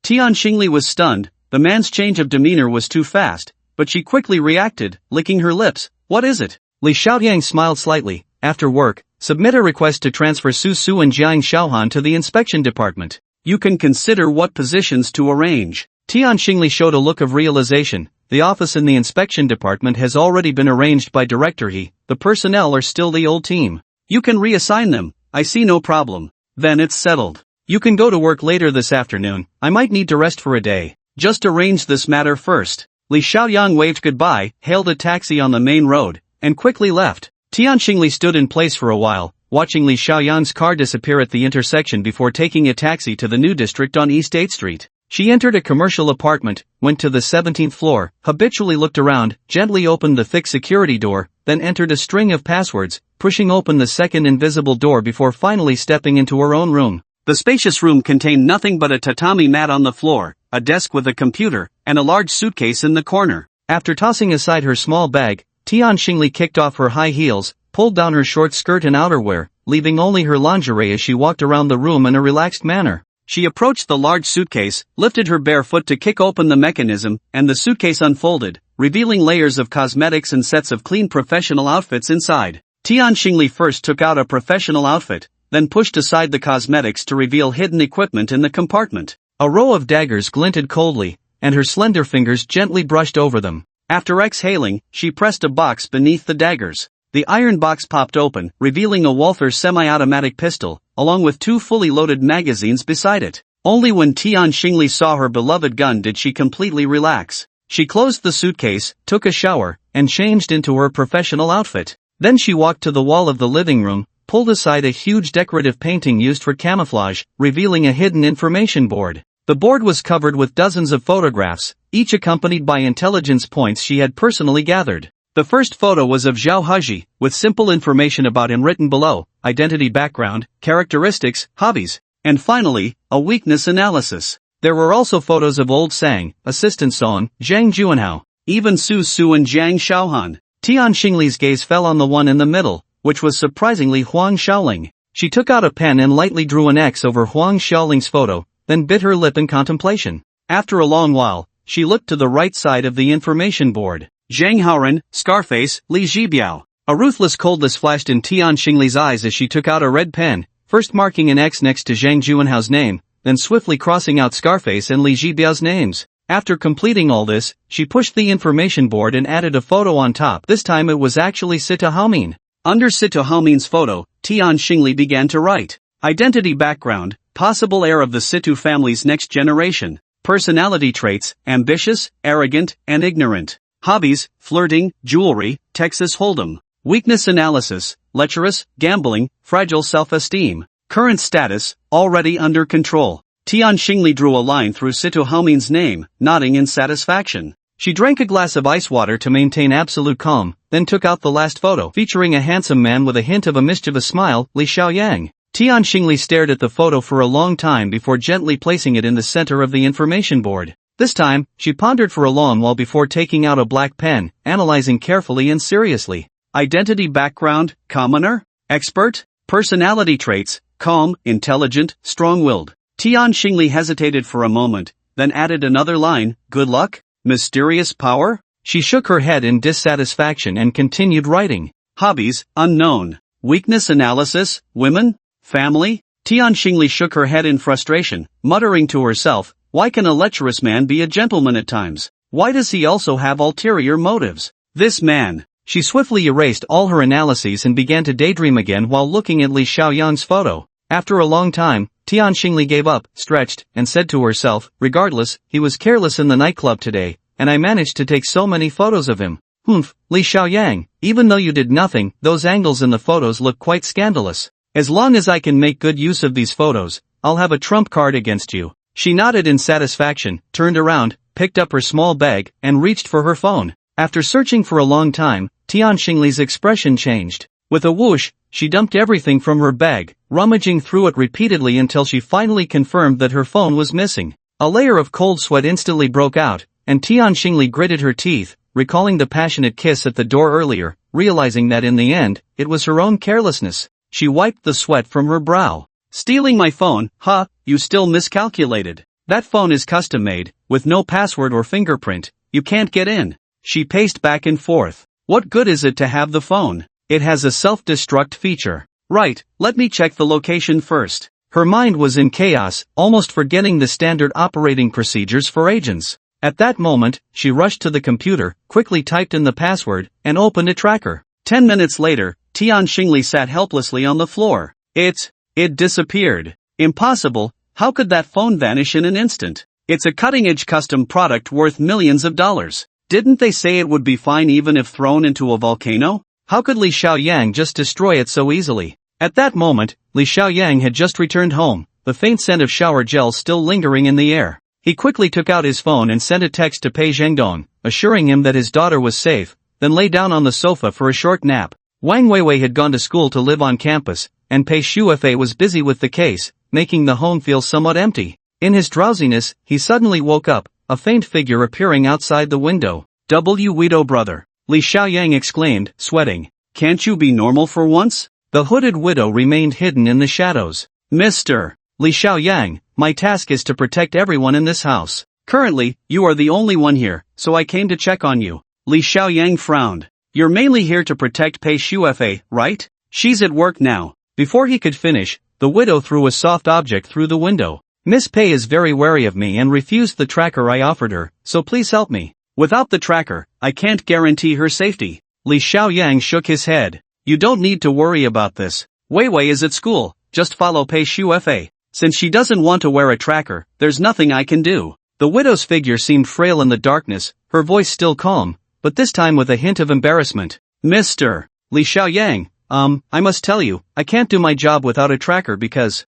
Tian Xingli was stunned. The man's change of demeanor was too fast, but she quickly reacted, licking her lips. "What is it?" Li Xiaoyang smiled slightly. "After work, submit a request to transfer Susu and Jiang Xiaohan to the inspection department. You can consider what positions to arrange." Tian Xingli showed a look of realization. The office in the inspection department has already been arranged by Director He. The personnel are still the old team. You can reassign them. I see no problem. Then it's settled. You can go to work later this afternoon. I might need to rest for a day. Just arrange this matter first. Li Xiaoyang waved goodbye, hailed a taxi on the main road, and quickly left. Tian Xingli stood in place for a while, watching Li Xiaoyang's car disappear at the intersection before taking a taxi to the new district on East 8th Street. She entered a commercial apartment, went to the 17th floor, habitually looked around, gently opened the thick security door, then entered a string of passwords, pushing open the second invisible door before finally stepping into her own room. The spacious room contained nothing but a tatami mat on the floor, a desk with a computer, and a large suitcase in the corner. After tossing aside her small bag, Tian Xingli kicked off her high heels, pulled down her short skirt and outerwear, leaving only her lingerie as she walked around the room in a relaxed manner. She approached the large suitcase, lifted her bare foot to kick open the mechanism, and the suitcase unfolded, revealing layers of cosmetics and sets of clean professional outfits inside. Tian Xingli first took out a professional outfit, then pushed aside the cosmetics to reveal hidden equipment in the compartment. A row of daggers glinted coldly, and her slender fingers gently brushed over them. After exhaling, she pressed a box beneath the daggers. The iron box popped open, revealing a Walther semi-automatic pistol, along with 2 fully loaded magazines beside it. Only when Tian Xingli saw her beloved gun did she completely relax. She closed the suitcase, took a shower, and changed into her professional outfit. Then she walked to the wall of the living room, pulled aside a huge decorative painting used for camouflage, revealing a hidden information board. The board was covered with dozens of photographs, each accompanied by intelligence points she had personally gathered. The first photo was of Zhao Heji, with simple information about him written below: identity, background, characteristics, hobbies, and finally, a weakness analysis. There were also photos of Old Sang, Assistant Song, Zhang Juanhao, even Su Su and Zhang Xiaohan. Tian Xingli's gaze fell on the one in the middle, which was surprisingly Huang Xiaoling. She took out a pen and lightly drew an X over Huang Xiaoling's photo, then bit her lip in contemplation. After a long while, she looked to the right side of the information board. Zhang Haoren, Scarface, Li Zhibiao. A ruthless coldness flashed in Tian Xingli's eyes as she took out a red pen, first marking an X next to Zhang Juanhao's name, then swiftly crossing out Scarface and Li Zhibiao's names. After completing all this, she pushed the information board and added a photo on top. This time it was actually Sita Haomin. Under Sita Haomin's photo, Tian Xingli began to write. Identity, background, possible heir of the Situ family's next generation. Personality traits, ambitious, arrogant, and ignorant. Hobbies, flirting, jewelry, Texas Hold'em. Weakness analysis, lecherous, gambling, fragile self-esteem. Current status, already under control. Tian Xingli drew a line through Sito Haomin's name, nodding in satisfaction. She drank a glass of ice water to maintain absolute calm, then took out the last photo, featuring a handsome man with a hint of a mischievous smile, Li Xiaoyang. Tian Xingli stared at the photo for a long time before gently placing it in the center of the information board. This time, she pondered for a long while before taking out a black pen, analyzing carefully and seriously. Identity, background, commoner, expert, personality traits, calm, intelligent, strong-willed. Tian Xingli hesitated for a moment, then added another line: good luck, mysterious power? She shook her head in dissatisfaction and continued writing. Hobbies, unknown. Weakness analysis, women, family? Tian Xingli shook her head in frustration, muttering to herself, why can a lecherous man be a gentleman at times? Why does he also have ulterior motives? This man. She swiftly erased all her analyses and began to daydream again while looking at Li Xiaoyang's photo. After a long time, Tian Xingli gave up, stretched, and said to herself, regardless, he was careless in the nightclub today, and I managed to take so many photos of him. Humph, Li Xiaoyang, even though you did nothing, those angles in the photos look quite scandalous. As long as I can make good use of these photos, I'll have a trump card against you. She nodded in satisfaction, turned around, picked up her small bag, and reached for her phone. After searching for a long time, Tian Xingli's expression changed. With a whoosh, she dumped everything from her bag, rummaging through it repeatedly until she finally confirmed that her phone was missing. A layer of cold sweat instantly broke out, and Tian Xingli gritted her teeth, recalling the passionate kiss at the door earlier, realizing that in the end, it was her own carelessness. She wiped the sweat from her brow. Stealing my phone, huh, you still miscalculated. That phone is custom-made, with no password or fingerprint, you can't get in. She paced back and forth. What good is it to have the phone? It has a self-destruct feature. Right, let me check the location first. Her mind was in chaos, almost forgetting the standard operating procedures for agents. At that moment, she rushed to the computer, quickly typed in the password, and opened a tracker. 10 minutes later, Tian Xingli sat helplessly on the floor. It disappeared. Impossible, how could that phone vanish in an instant? It's a cutting-edge custom product worth millions of dollars. Didn't they say it would be fine even if thrown into a volcano? How could Li Xiaoyang just destroy it so easily? At that moment, Li Xiaoyang had just returned home, the faint scent of shower gel still lingering in the air. He quickly took out his phone and sent a text to Pei Zhengdong, assuring him that his daughter was safe, then lay down on the sofa for a short nap. Wang Weiwei had gone to school to live on campus, and Pei Shuefei was busy with the case, making the home feel somewhat empty. In his drowsiness, he suddenly woke up, a faint figure appearing outside the window. Widow brother, Li Xiaoyang exclaimed, sweating. Can't you be normal for once? The hooded widow remained hidden in the shadows. Mr. Li Xiaoyang, my task is to protect everyone in this house. Currently, you are the only one here, so I came to check on you. Li Xiaoyang frowned. You're mainly here to protect Pei Shuefei, right? She's at work now. Before he could finish, the widow threw a soft object through the window. Miss Pei is very wary of me and refused the tracker I offered her, so please help me. Without the tracker, I can't guarantee her safety. Li Xiaoyang shook his head. You don't need to worry about this. Wei Wei is at school, just follow Pei Shufa. Since she doesn't want to wear a tracker, there's nothing I can do. The widow's figure seemed frail in the darkness, her voice still calm, but this time with a hint of embarrassment. Mr. Li Xiaoyang, I must tell you, I can't do my job without a tracker because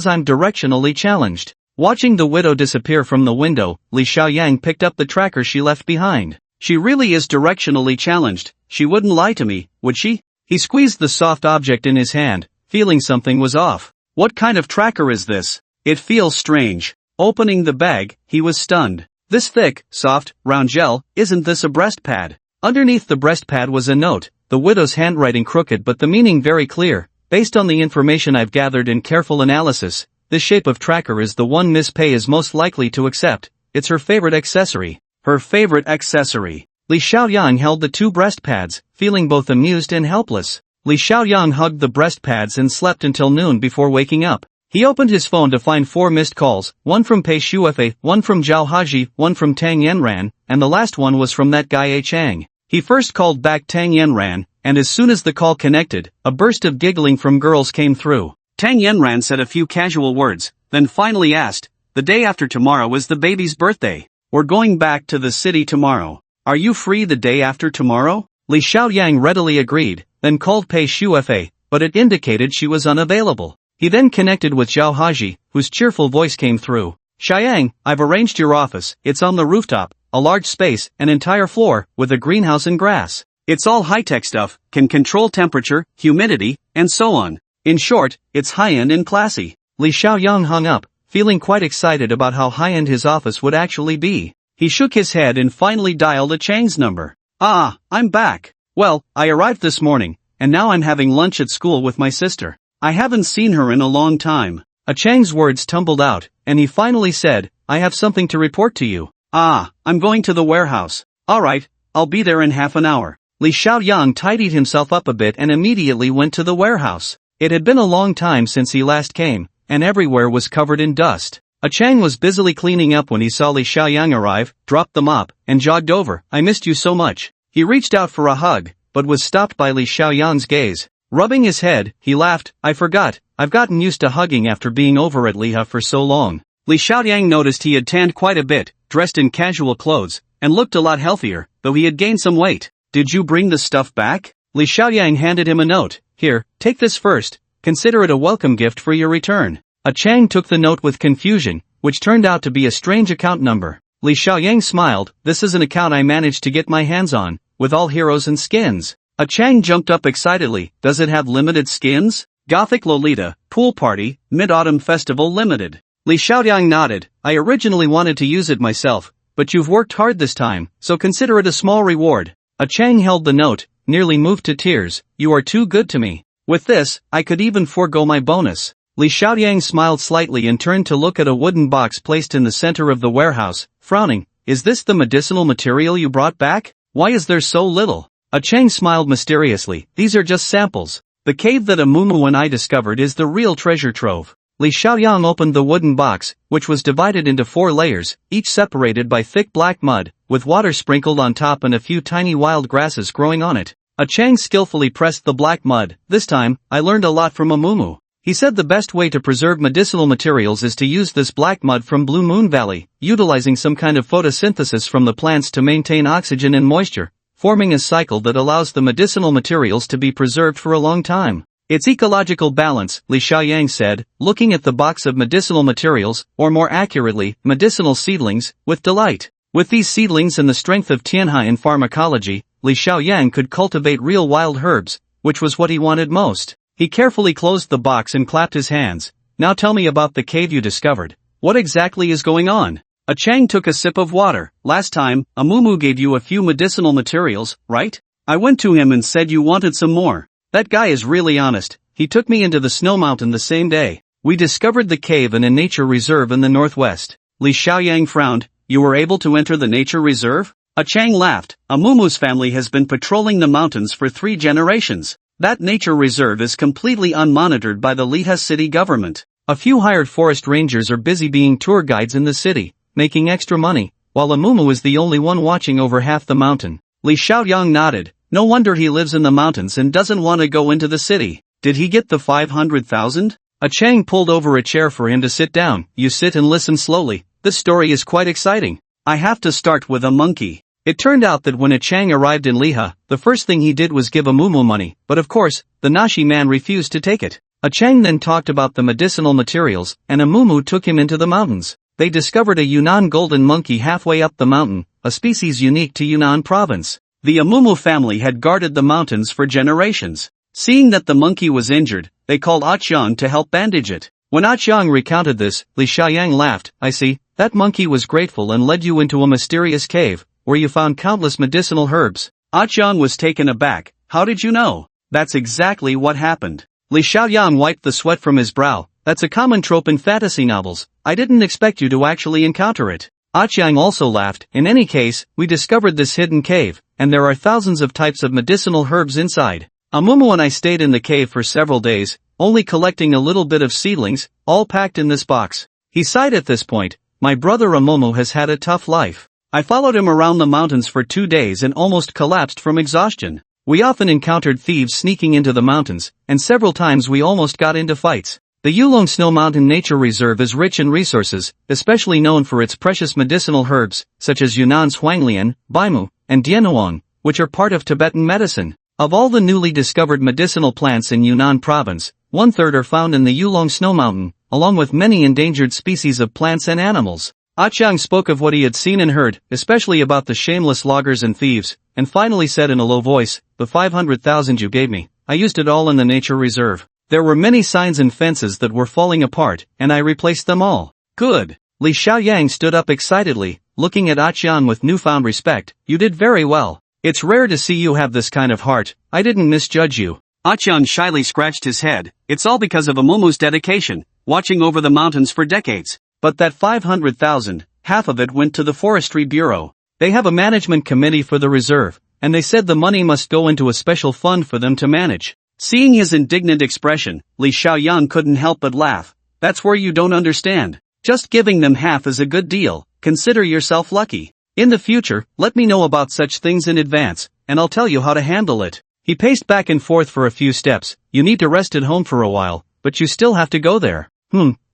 I'm directionally challenged. Watching the widow disappear from the window, Li Xiaoyang picked up the tracker she left behind. She really is directionally challenged, she wouldn't lie to me, would she? He squeezed the soft object in his hand, feeling something was off. What kind of tracker is this? It feels strange. Opening the bag, he was stunned. This thick, soft, round gel, isn't this a breast pad? Underneath the breast pad was a note, the widow's handwriting crooked but the meaning very clear. Based on the information I've gathered in careful analysis, this shape of tracker is the one Miss Pei is most likely to accept. It's her favorite accessory. Her favorite accessory. Li Xiaoyang held the two breast pads, feeling both amused and helpless. Li Xiaoyang hugged the breast pads and slept until noon before waking up. He opened his phone to find 4 missed calls, one from Pei Shufa, one from Zhao Haji, one from Tang Yanran, and the last one was from that guy A Chang. He first called back Tang Yanran, and as soon as the call connected, a burst of giggling from girls came through. Tang Yanran said a few casual words, then finally asked, the day after tomorrow is the baby's birthday. We're going back to the city tomorrow. Are you free the day after tomorrow? Li Xiaoyang readily agreed, then called Pei Shufa, but it indicated she was unavailable. He then connected with Zhao Haji, whose cheerful voice came through. Xiang, I've arranged your office, it's on the rooftop, a large space, an entire floor, with a greenhouse and grass. It's all high-tech stuff, can control temperature, humidity, and so on. In short, it's high-end and classy. Li Xiaoyang hung up, feeling quite excited about how high-end his office would actually be. He shook his head and finally dialed a Chang's number. Ah, I'm back. Well, I arrived this morning, and now I'm having lunch at school with my sister. I haven't seen her in a long time. A Chang's words tumbled out, and he finally said, I have something to report to you. Ah, I'm going to the warehouse. Alright, I'll be there in half an hour. Li Xiaoyang tidied himself up a bit and immediately went to the warehouse. It had been a long time since he last came, and everywhere was covered in dust. A Chang was busily cleaning up when he saw Li Xiaoyang arrive, dropped the mop, and jogged over. I missed you so much. He reached out for a hug, but was stopped by Li Xiaoyang's gaze. Rubbing his head, he laughed, I forgot, I've gotten used to hugging after being over at Liha for so long. Li Xiaoyang noticed he had tanned quite a bit, dressed in casual clothes, and looked a lot healthier, though he had gained some weight. Did you bring the stuff back? Li Xiaoyang handed him a note. Here, take this first, consider it a welcome gift for your return. A Chang took the note with confusion, which turned out to be a strange account number. Li Xiaoyang smiled, this is an account I managed to get my hands on, with all heroes and skins. A Chang jumped up excitedly, does it have limited skins? Gothic Lolita, Pool Party, Mid-Autumn Festival Limited. Li Xiaoyang nodded, I originally wanted to use it myself, but you've worked hard this time, so consider it a small reward. A Chang held the note, nearly moved to tears, you are too good to me. With this, I could even forego my bonus. Li Xiaoyang smiled slightly and turned to look at a wooden box placed in the center of the warehouse, frowning, is this the medicinal material you brought back? Why is there so little? A Chang smiled mysteriously, these are just samples. The cave that Amumu and I discovered is the real treasure trove. Li Xiaoyang opened the wooden box, which was divided into 4 layers, each separated by thick black mud, with water sprinkled on top and a few tiny wild grasses growing on it. A Chang skillfully pressed the black mud. This time, I learned a lot from Amumu. He said the best way to preserve medicinal materials is to use this black mud from Blue Moon Valley, utilizing some kind of photosynthesis from the plants to maintain oxygen and moisture, forming a cycle that allows the medicinal materials to be preserved for a long time. It's ecological balance, Li Xiaoyang said, looking at the box of medicinal materials, or more accurately, medicinal seedlings, with delight. With these seedlings and the strength of Tianhai in pharmacology, Li Xiaoyang could cultivate real wild herbs, which was what he wanted most. He carefully closed the box and clapped his hands. Now tell me about the cave you discovered. What exactly is going on? A Chang took a sip of water. Last time, Amumu gave you a few medicinal materials, right? I went to him and said you wanted some more. That guy is really honest. He took me into the snow mountain the same day. We discovered the cave in a nature reserve in the northwest. Li Xiaoyang frowned. You were able to enter the nature reserve? A Chang laughed. Amumu's family has been patrolling the mountains for 3 generations. That nature reserve is completely unmonitored by the Lita city government. A few hired forest rangers are busy being tour guides in the city, making extra money, while Amumu is the only one watching over half the mountain. Li Xiaoyang nodded. No wonder he lives in the mountains and doesn't want to go into the city. Did he get the 500,000? A Chang pulled over a chair for him to sit down. You sit and listen slowly. This story is quite exciting. I have to start with a monkey. It turned out that when a Chang arrived in Liha, the first thing he did was give Amumu money, but of course, the Nashi man refused to take it. A Chang then talked about the medicinal materials, and Amumu took him into the mountains. They discovered a Yunnan golden monkey halfway up the mountain, a species unique to Yunnan province. The Amumu family had guarded the mountains for generations. Seeing that the monkey was injured, they called Aqiang to help bandage it. When Aqiang recounted this, Li Xiaoyang laughed. I see, that monkey was grateful and led you into a mysterious cave, where you found countless medicinal herbs. Aqiang was taken aback. How did you know? That's exactly what happened. Li Xiaoyang wiped the sweat from his brow. That's a common trope in fantasy novels. I didn't expect you to actually encounter it. Aqiang also laughed. In any case, we discovered this hidden cave, and there are thousands of types of medicinal herbs inside. Amumu and I stayed in the cave for several days, only collecting a little bit of seedlings, all packed in this box. He sighed at this point. My brother Amumu has had a tough life. I followed him around the mountains for 2 days and almost collapsed from exhaustion. We often encountered thieves sneaking into the mountains, and several times we almost got into fights. The Yulong Snow Mountain Nature Reserve is rich in resources, especially known for its precious medicinal herbs, such as Yunnan's Huanglian, Baimu, and Dienuang, which are part of Tibetan medicine. Of all the newly discovered medicinal plants in Yunnan province, 1/3 are found in the Yulong Snow Mountain, along with many endangered species of plants and animals. Aqiang spoke of what he had seen and heard, especially about the shameless loggers and thieves, and finally said in a low voice, the 500,000 you gave me, I used it all in the nature reserve. There were many signs and fences that were falling apart, and I replaced them all. Good. Li Xiaoyang stood up excitedly, looking at Aqiang with newfound respect. You did very well. It's rare to see you have this kind of heart. I didn't misjudge you. Aqiang shyly scratched his head. It's all because of Amumu's dedication, watching over the mountains for decades. But that 500,000, half of it went to the Forestry Bureau. They have a management committee for the reserve, and they said the money must go into a special fund for them to manage. Seeing his indignant expression, Li Xiaoyang couldn't help but laugh. That's where you don't understand. Just giving them half is a good deal. Consider yourself lucky. In the future, let me know about such things in advance, and I'll tell you how to handle it. He paced back and forth for a few steps. You need to rest at home for a while, but you still have to go there.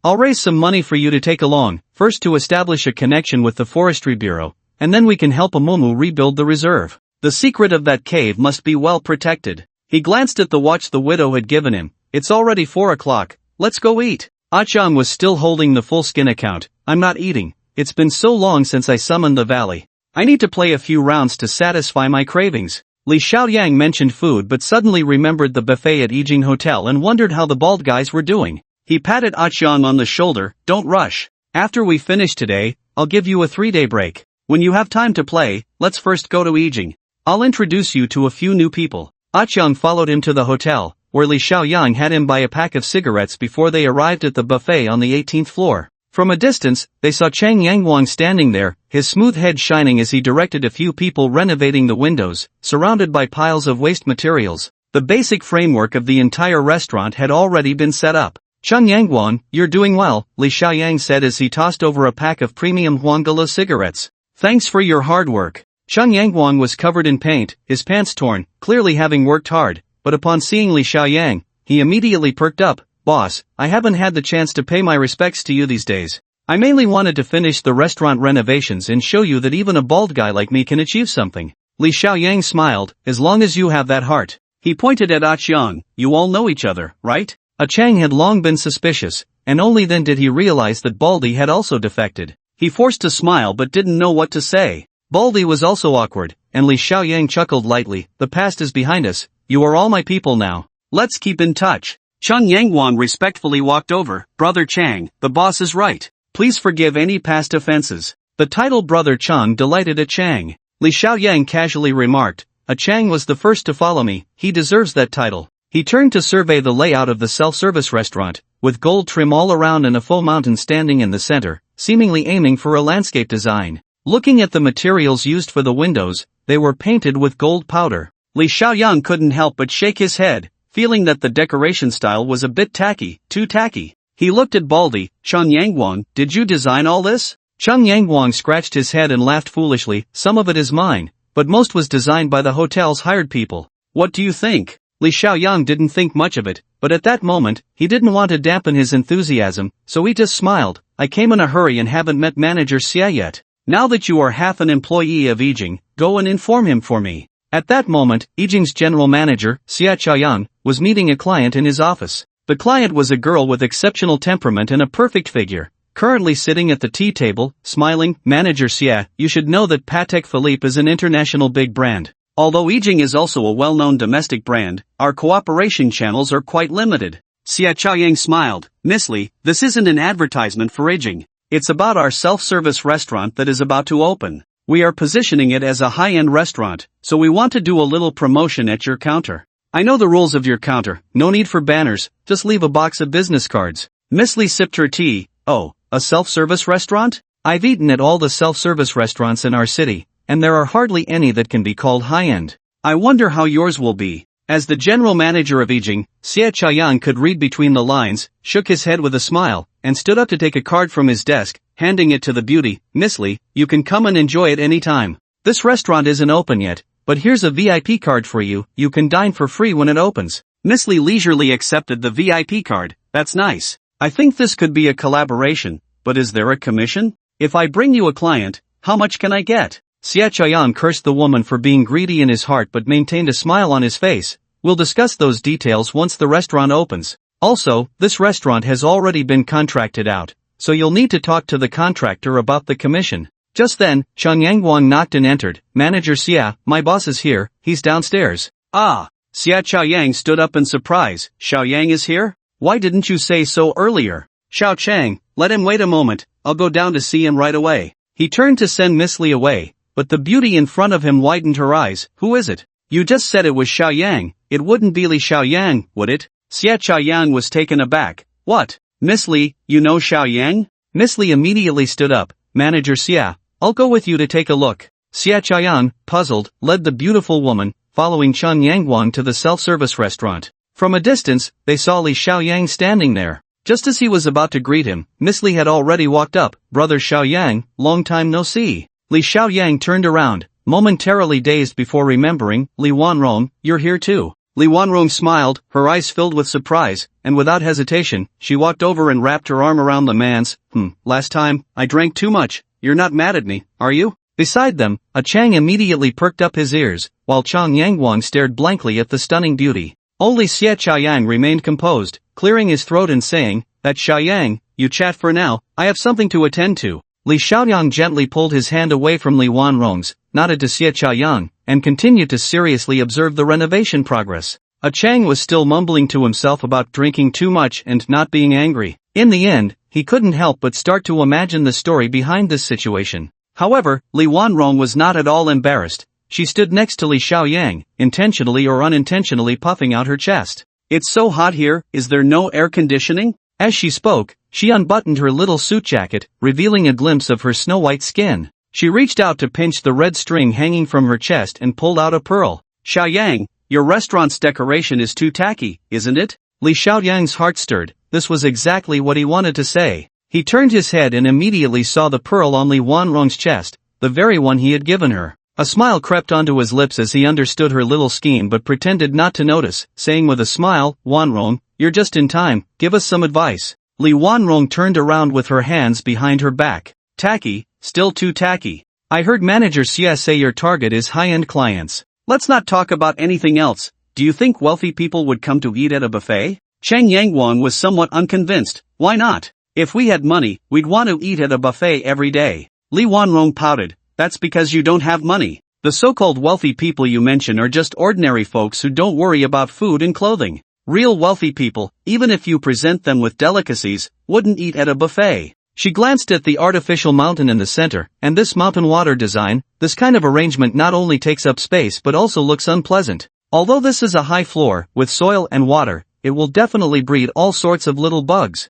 I'll raise some money for you to take along, first to establish a connection with the Forestry Bureau, and then we can help Amumu rebuild the reserve. The secret of that cave must be well protected. He glanced at the watch the widow had given him. It's already 4 o'clock. Let's go eat. Aqiang was still holding the full skin account. I'm not eating. It's been so long since I summoned the valley. I need to play a few rounds to satisfy my cravings. Li Xiaoyang mentioned food but suddenly remembered the buffet at Yijing Hotel and wondered how the bald guys were doing. He patted Aqiang on the shoulder. Don't rush. After we finish today, I'll give you a 3-day break. When you have time to play, let's first go to Yijing. I'll introduce you to a few new people. Aqiang followed him to the hotel, where Li Xiaoyang had him buy a pack of cigarettes before they arrived at the buffet on the 18th floor. From a distance, they saw Chang Yangwang standing there, his smooth head shining as he directed a few people renovating the windows, surrounded by piles of waste materials. The basic framework of the entire restaurant had already been set up. Chang Yangwang, you're doing well, Li Xiaoyang said as he tossed over a pack of premium Huanggala cigarettes. Thanks for your hard work. Chang Yangwang was covered in paint, his pants torn, clearly having worked hard, but upon seeing Li Xiaoyang, he immediately perked up. Boss, I haven't had the chance to pay my respects to you these days. I mainly wanted to finish the restaurant renovations and show you that even a bald guy like me can achieve something. Li Xiaoyang smiled. As long as you have that heart. He pointed at Aqiang. You all know each other, right? Chang had long been suspicious, and only then did he realize that Baldy had also defected. He forced a smile but didn't know what to say. Baldy was also awkward, and Li Xiaoyang chuckled lightly. The past is behind us. You are all my people now. Let's keep in touch. Chang Yangwang respectfully walked over. Brother Chang, the boss is right. Please forgive any past offenses. The title Brother Chang delighted a Chang. Li Xiaoyang casually remarked. A Chang was the first to follow me. He deserves that title. He turned to survey the layout of the self-service restaurant, with gold trim all around and a faux mountain standing in the center, seemingly aiming for a landscape design. Looking at the materials used for the windows, they were painted with gold powder. Li Xiaoyang couldn't help but shake his head, feeling that the decoration style was a bit tacky, too tacky. He looked at Baldy. Chun Yangwang, did you design all this? Chun Yangwang scratched his head and laughed foolishly. Some of it is mine, but most was designed by the hotel's hired people. What do you think? Li Xiaoyang didn't think much of it, but at that moment, he didn't want to dampen his enthusiasm, so he just smiled. I came in a hurry and haven't met Manager Xia yet. Now that you are half an employee of Yijing, go and inform him for me. At that moment, Yijing's general manager, Xia Qiaoyang, was meeting a client in his office. The client was a girl with exceptional temperament and a perfect figure. Currently sitting at the tea table, smiling. Manager Xia, you should know that Patek Philippe is an international big brand. Although Yijing is also a well-known domestic brand, our cooperation channels are quite limited. Xia Qiaoyang smiled. Miss Li, this isn't an advertisement for Yijing. It's about our self-service restaurant that is about to open. We are positioning it as a high-end restaurant, so we want to do a little promotion at your counter. I know the rules of your counter, no need for banners, just leave a box of business cards. Miss Li sipped her tea. Oh, a self-service restaurant? I've eaten at all the self-service restaurants in our city, and there are hardly any that can be called high-end. I wonder how yours will be. As the general manager of Yijing, Xia Qiaoyang could read between the lines, shook his head with a smile, and stood up to take a card from his desk, handing it to the beauty. Miss Li, you can come and enjoy it any time. This restaurant isn't open yet, but here's a VIP card for you. You can dine for free when it opens. Miss Li leisurely accepted the VIP card. That's nice. I think this could be a collaboration, but is there a commission? If I bring you a client, how much can I get? Xia Qiaoyang cursed the woman for being greedy in his heart but maintained a smile on his face. We'll discuss those details once the restaurant opens. Also, this restaurant has already been contracted out, so you'll need to talk to the contractor about the commission. Just then, Chun Yangwang knocked and entered. Manager Xia, my boss is here, he's downstairs. Ah! Xia Qiaoyang stood up in surprise. Xiaoyang is here? Why didn't you say so earlier? Xiao Chang, let him wait a moment, I'll go down to see him right away. He turned to send Miss Li away, but the beauty in front of him widened her eyes. Who is it? You just said it was Xiaoyang. It wouldn't be Li Xiaoyang, would it? Xia Qiaoyang was taken aback. What? Miss Li, you know Xiaoyang? Miss Li immediately stood up. Manager Xia, I'll go with you to take a look. Xia Qiaoyang, puzzled, led the beautiful woman, following Chun Yangwang to the self-service restaurant. From a distance, they saw Li Xiaoyang standing there. Just as he was about to greet him, Miss Li had already walked up. Brother Xiaoyang, long time no see. Li Xiaoyang turned around, momentarily dazed before remembering. Li Wanrong, you're here too. Li Wanrong smiled, her eyes filled with surprise, and without hesitation, she walked over and wrapped her arm around the man's. Last time, I drank too much. You're not mad at me, are you? Beside them, a Chang immediately perked up his ears, while Chun Yangwang stared blankly at the stunning beauty. Only Xia Qiaoyang remained composed, clearing his throat and saying, "That Xiaoyang, you chat for now, I have something to attend to." Li Xiaoyang gently pulled his hand away from Li Wanrong's, nodded to Xia Qiaoyang, and continued to seriously observe the renovation progress. A Chang was still mumbling to himself about drinking too much and not being angry. In the end, he couldn't help but start to imagine the story behind this situation. However, Li Wanrong was not at all embarrassed. She stood next to Li Xiaoyang, intentionally or unintentionally puffing out her chest. It's so hot here, is there no air conditioning? As she spoke, she unbuttoned her little suit jacket, revealing a glimpse of her snow-white skin. She reached out to pinch the red string hanging from her chest and pulled out a pearl. Xiaoyang, your restaurant's decoration is too tacky, isn't it? Li Xiaoyang's heart stirred. This was exactly what he wanted to say. He turned his head and immediately saw the pearl on Li Wanrong's chest, the very one he had given her. A smile crept onto his lips as he understood her little scheme but pretended not to notice, saying with a smile, "Wanrong, you're just in time, give us some advice." Li Wanrong turned around with her hands behind her back. Tacky, still too tacky. I heard Manager Xia say your target is high-end clients. Let's not talk about anything else. Do you think wealthy people would come to eat at a buffet? Cheng Yangwang was somewhat unconvinced. Why not? If we had money, we'd want to eat at a buffet every day. Li Wanrong pouted. That's because you don't have money. The so-called wealthy people you mention are just ordinary folks who don't worry about food and clothing. Real wealthy people, even if you present them with delicacies, wouldn't eat at a buffet. She glanced at the artificial mountain in the center, and this mountain water design. This kind of arrangement not only takes up space but also looks unpleasant. Although this is a high floor, with soil and water, it will definitely breed all sorts of little bugs.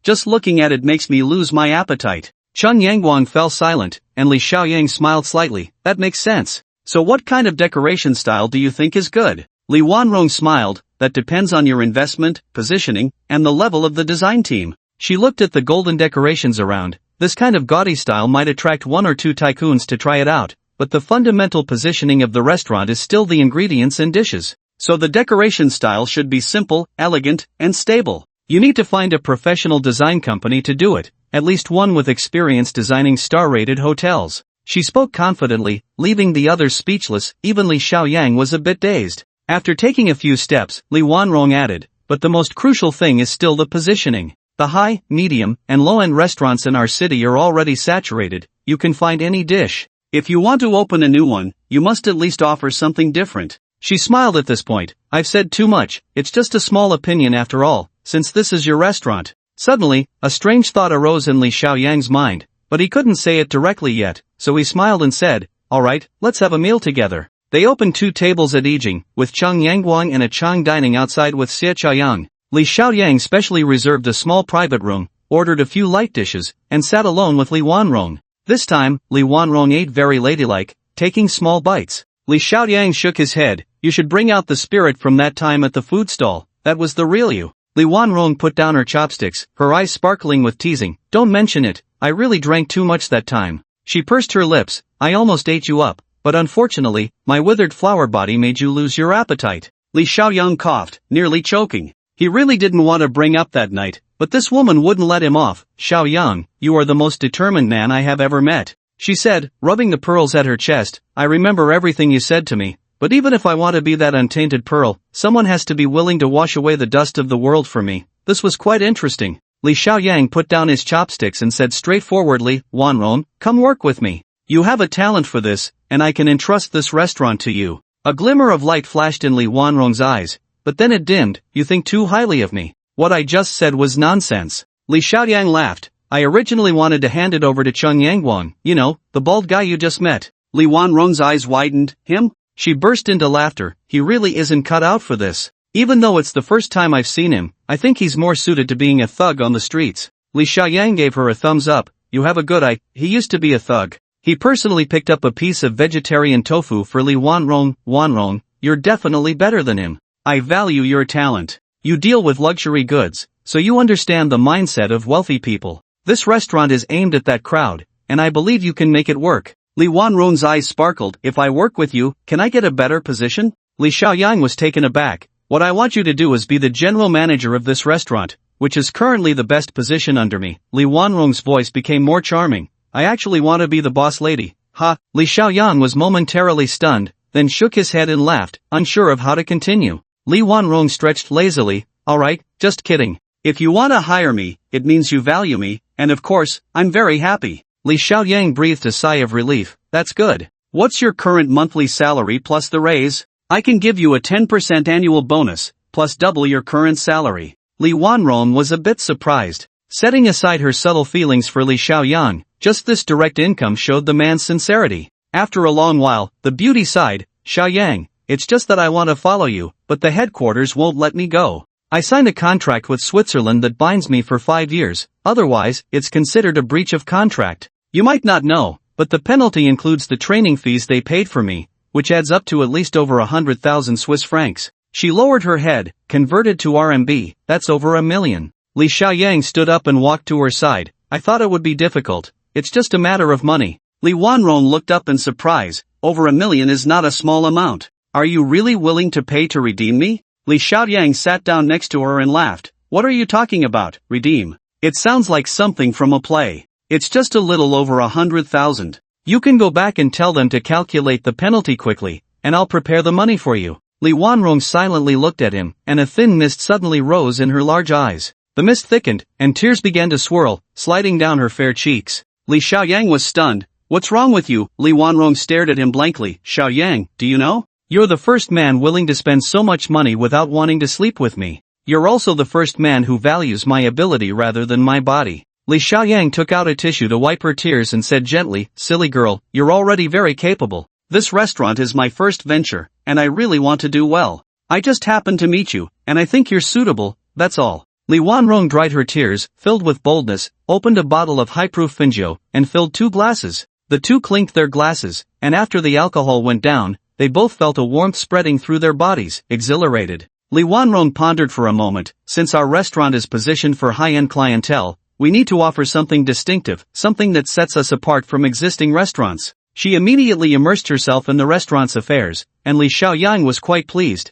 Just looking at it makes me lose my appetite. Chun Yangwang fell silent, and Li Xiaoyang smiled slightly. That makes sense. So what kind of decoration style do you think is good? Li Wanrong smiled. that depends on your investment, positioning, and the level of the design team. She looked at the golden decorations around. This kind of gaudy style might attract one or two tycoons to try it out, but the fundamental positioning of the restaurant is still the ingredients and dishes. So the decoration style should be simple, elegant, and stable. You need to find a professional design company to do it, at least one with experience designing star-rated hotels. She spoke confidently, leaving the others speechless. Even Li Xiaoyang was a bit dazed. After taking a few steps, Li Wanrong added, but the most crucial thing is still the positioning. The high, medium, and low-end restaurants in our city are already saturated. You can find any dish. If you want to open a new one, you must at least offer something different. She smiled at this point. I've said too much, it's just a small opinion after all, since this is your restaurant. Suddenly, a strange thought arose in Li Xiaoyang's mind, but he couldn't say it directly yet, so he smiled and said, alright, let's have a meal together. They opened 2 tables at Yijing, with Cheng Yangguang and a Chang dining outside with Xie Chaoyang. Li Xiaoyang specially reserved a small private room, ordered a few light dishes, and sat alone with Li Wanrong. This time, Li Wanrong ate very ladylike, taking small bites. Li Xiaoyang shook his head. You should bring out the spirit from that time at the food stall. That was the real you. Li Wanrong put down her chopsticks, her eyes sparkling with teasing. Don't mention it, I really drank too much that time. She pursed her lips. I almost ate you up, but unfortunately, my withered flower body made you lose your appetite. Li Xiaoyang coughed, nearly choking. He really didn't want to bring up that night, but this woman wouldn't let him off. Xiaoyang, you are the most determined man I have ever met, she said, rubbing the pearls at her chest. I remember everything you said to me, but even if I want to be that untainted pearl, someone has to be willing to wash away the dust of the world for me. This was quite interesting. Li Xiaoyang put down his chopsticks and said straightforwardly, Wanrong, come work with me. You have a talent for this, and I can entrust this restaurant to you. A glimmer of light flashed in Li Wanrong's eyes, but then it dimmed. You think too highly of me. What I just said was nonsense. Li Xiaoyang laughed. I originally wanted to hand it over to Cheng Yangguang, you know, the bald guy you just met. Li Wanrong's eyes widened. Him? She burst into laughter. He really isn't cut out for this. Even though it's the first time I've seen him, I think he's more suited to being a thug on the streets. Li Xiaoyang gave her a thumbs up. You have a good eye. He used to be a thug. He personally picked up a piece of vegetarian tofu for Li Wanrong. Wanrong, you're definitely better than him. I value your talent. You deal with luxury goods, so you understand the mindset of wealthy people. This restaurant is aimed at that crowd, and I believe you can make it work. Li Wanrong's eyes sparkled. If I work with you, can I get a better position? Li Xiaoyang was taken aback. What I want you to do is be the general manager of this restaurant, which is currently the best position under me. Li Wanrong's voice became more charming. I actually want to be the boss lady. Ha! Li Xiaoyang was momentarily stunned, then shook his head and laughed, unsure of how to continue. Li Wanrong stretched lazily. Alright, just kidding. If you want to hire me, it means you value me, and of course, I'm very happy. Li Xiaoyang breathed a sigh of relief. That's good. What's your current monthly salary plus the raise? I can give you a 10% annual bonus, plus double your current salary. Li Wanrong was a bit surprised. Setting aside her subtle feelings for Li Xiaoyang, just this direct income showed the man's sincerity. After a long while, the beauty sighed. Xiaoyang, it's just that I want to follow you, but the headquarters won't let me go. I signed a contract with Switzerland that binds me for 5 years, otherwise, it's considered a breach of contract. You might not know, but the penalty includes the training fees they paid for me, which adds up to at least over 100,000 Swiss francs. She lowered her head. Converted to RMB, that's over $1 million. Li Xiaoyang stood up and walked to her side. I thought it would be difficult. It's just a matter of money. Li Wanrong looked up in surprise. Over $1 million is not a small amount. Are you really willing to pay to redeem me? Li Xiaoyang sat down next to her and laughed. What are you talking about, redeem? It sounds like something from a play. It's just a little over 100,000. You can go back and tell them to calculate the penalty quickly, and I'll prepare the money for you. Li Wanrong silently looked at him, and a thin mist suddenly rose in her large eyes. The mist thickened, and tears began to swirl, sliding down her fair cheeks. Li Xiaoyang was stunned. What's wrong with you? Li Wanrong stared at him blankly. Xiaoyang, do you know? You're the first man willing to spend so much money without wanting to sleep with me. You're also the first man who values my ability rather than my body. Li Xiaoyang took out a tissue to wipe her tears and said gently, silly girl, you're already very capable. This restaurant is my first venture, and I really want to do well. I just happened to meet you, and I think you're suitable, that's all. Li Wanrong dried her tears, filled with boldness, opened a bottle of high-proof Finjo, and filled 2 glasses. The two clinked their glasses, and after the alcohol went down, they both felt a warmth spreading through their bodies, exhilarated. Li Wanrong pondered for a moment. Since our restaurant is positioned for high-end clientele, we need to offer something distinctive, something that sets us apart from existing restaurants. She immediately immersed herself in the restaurant's affairs, and Li Xiaoyang was quite pleased.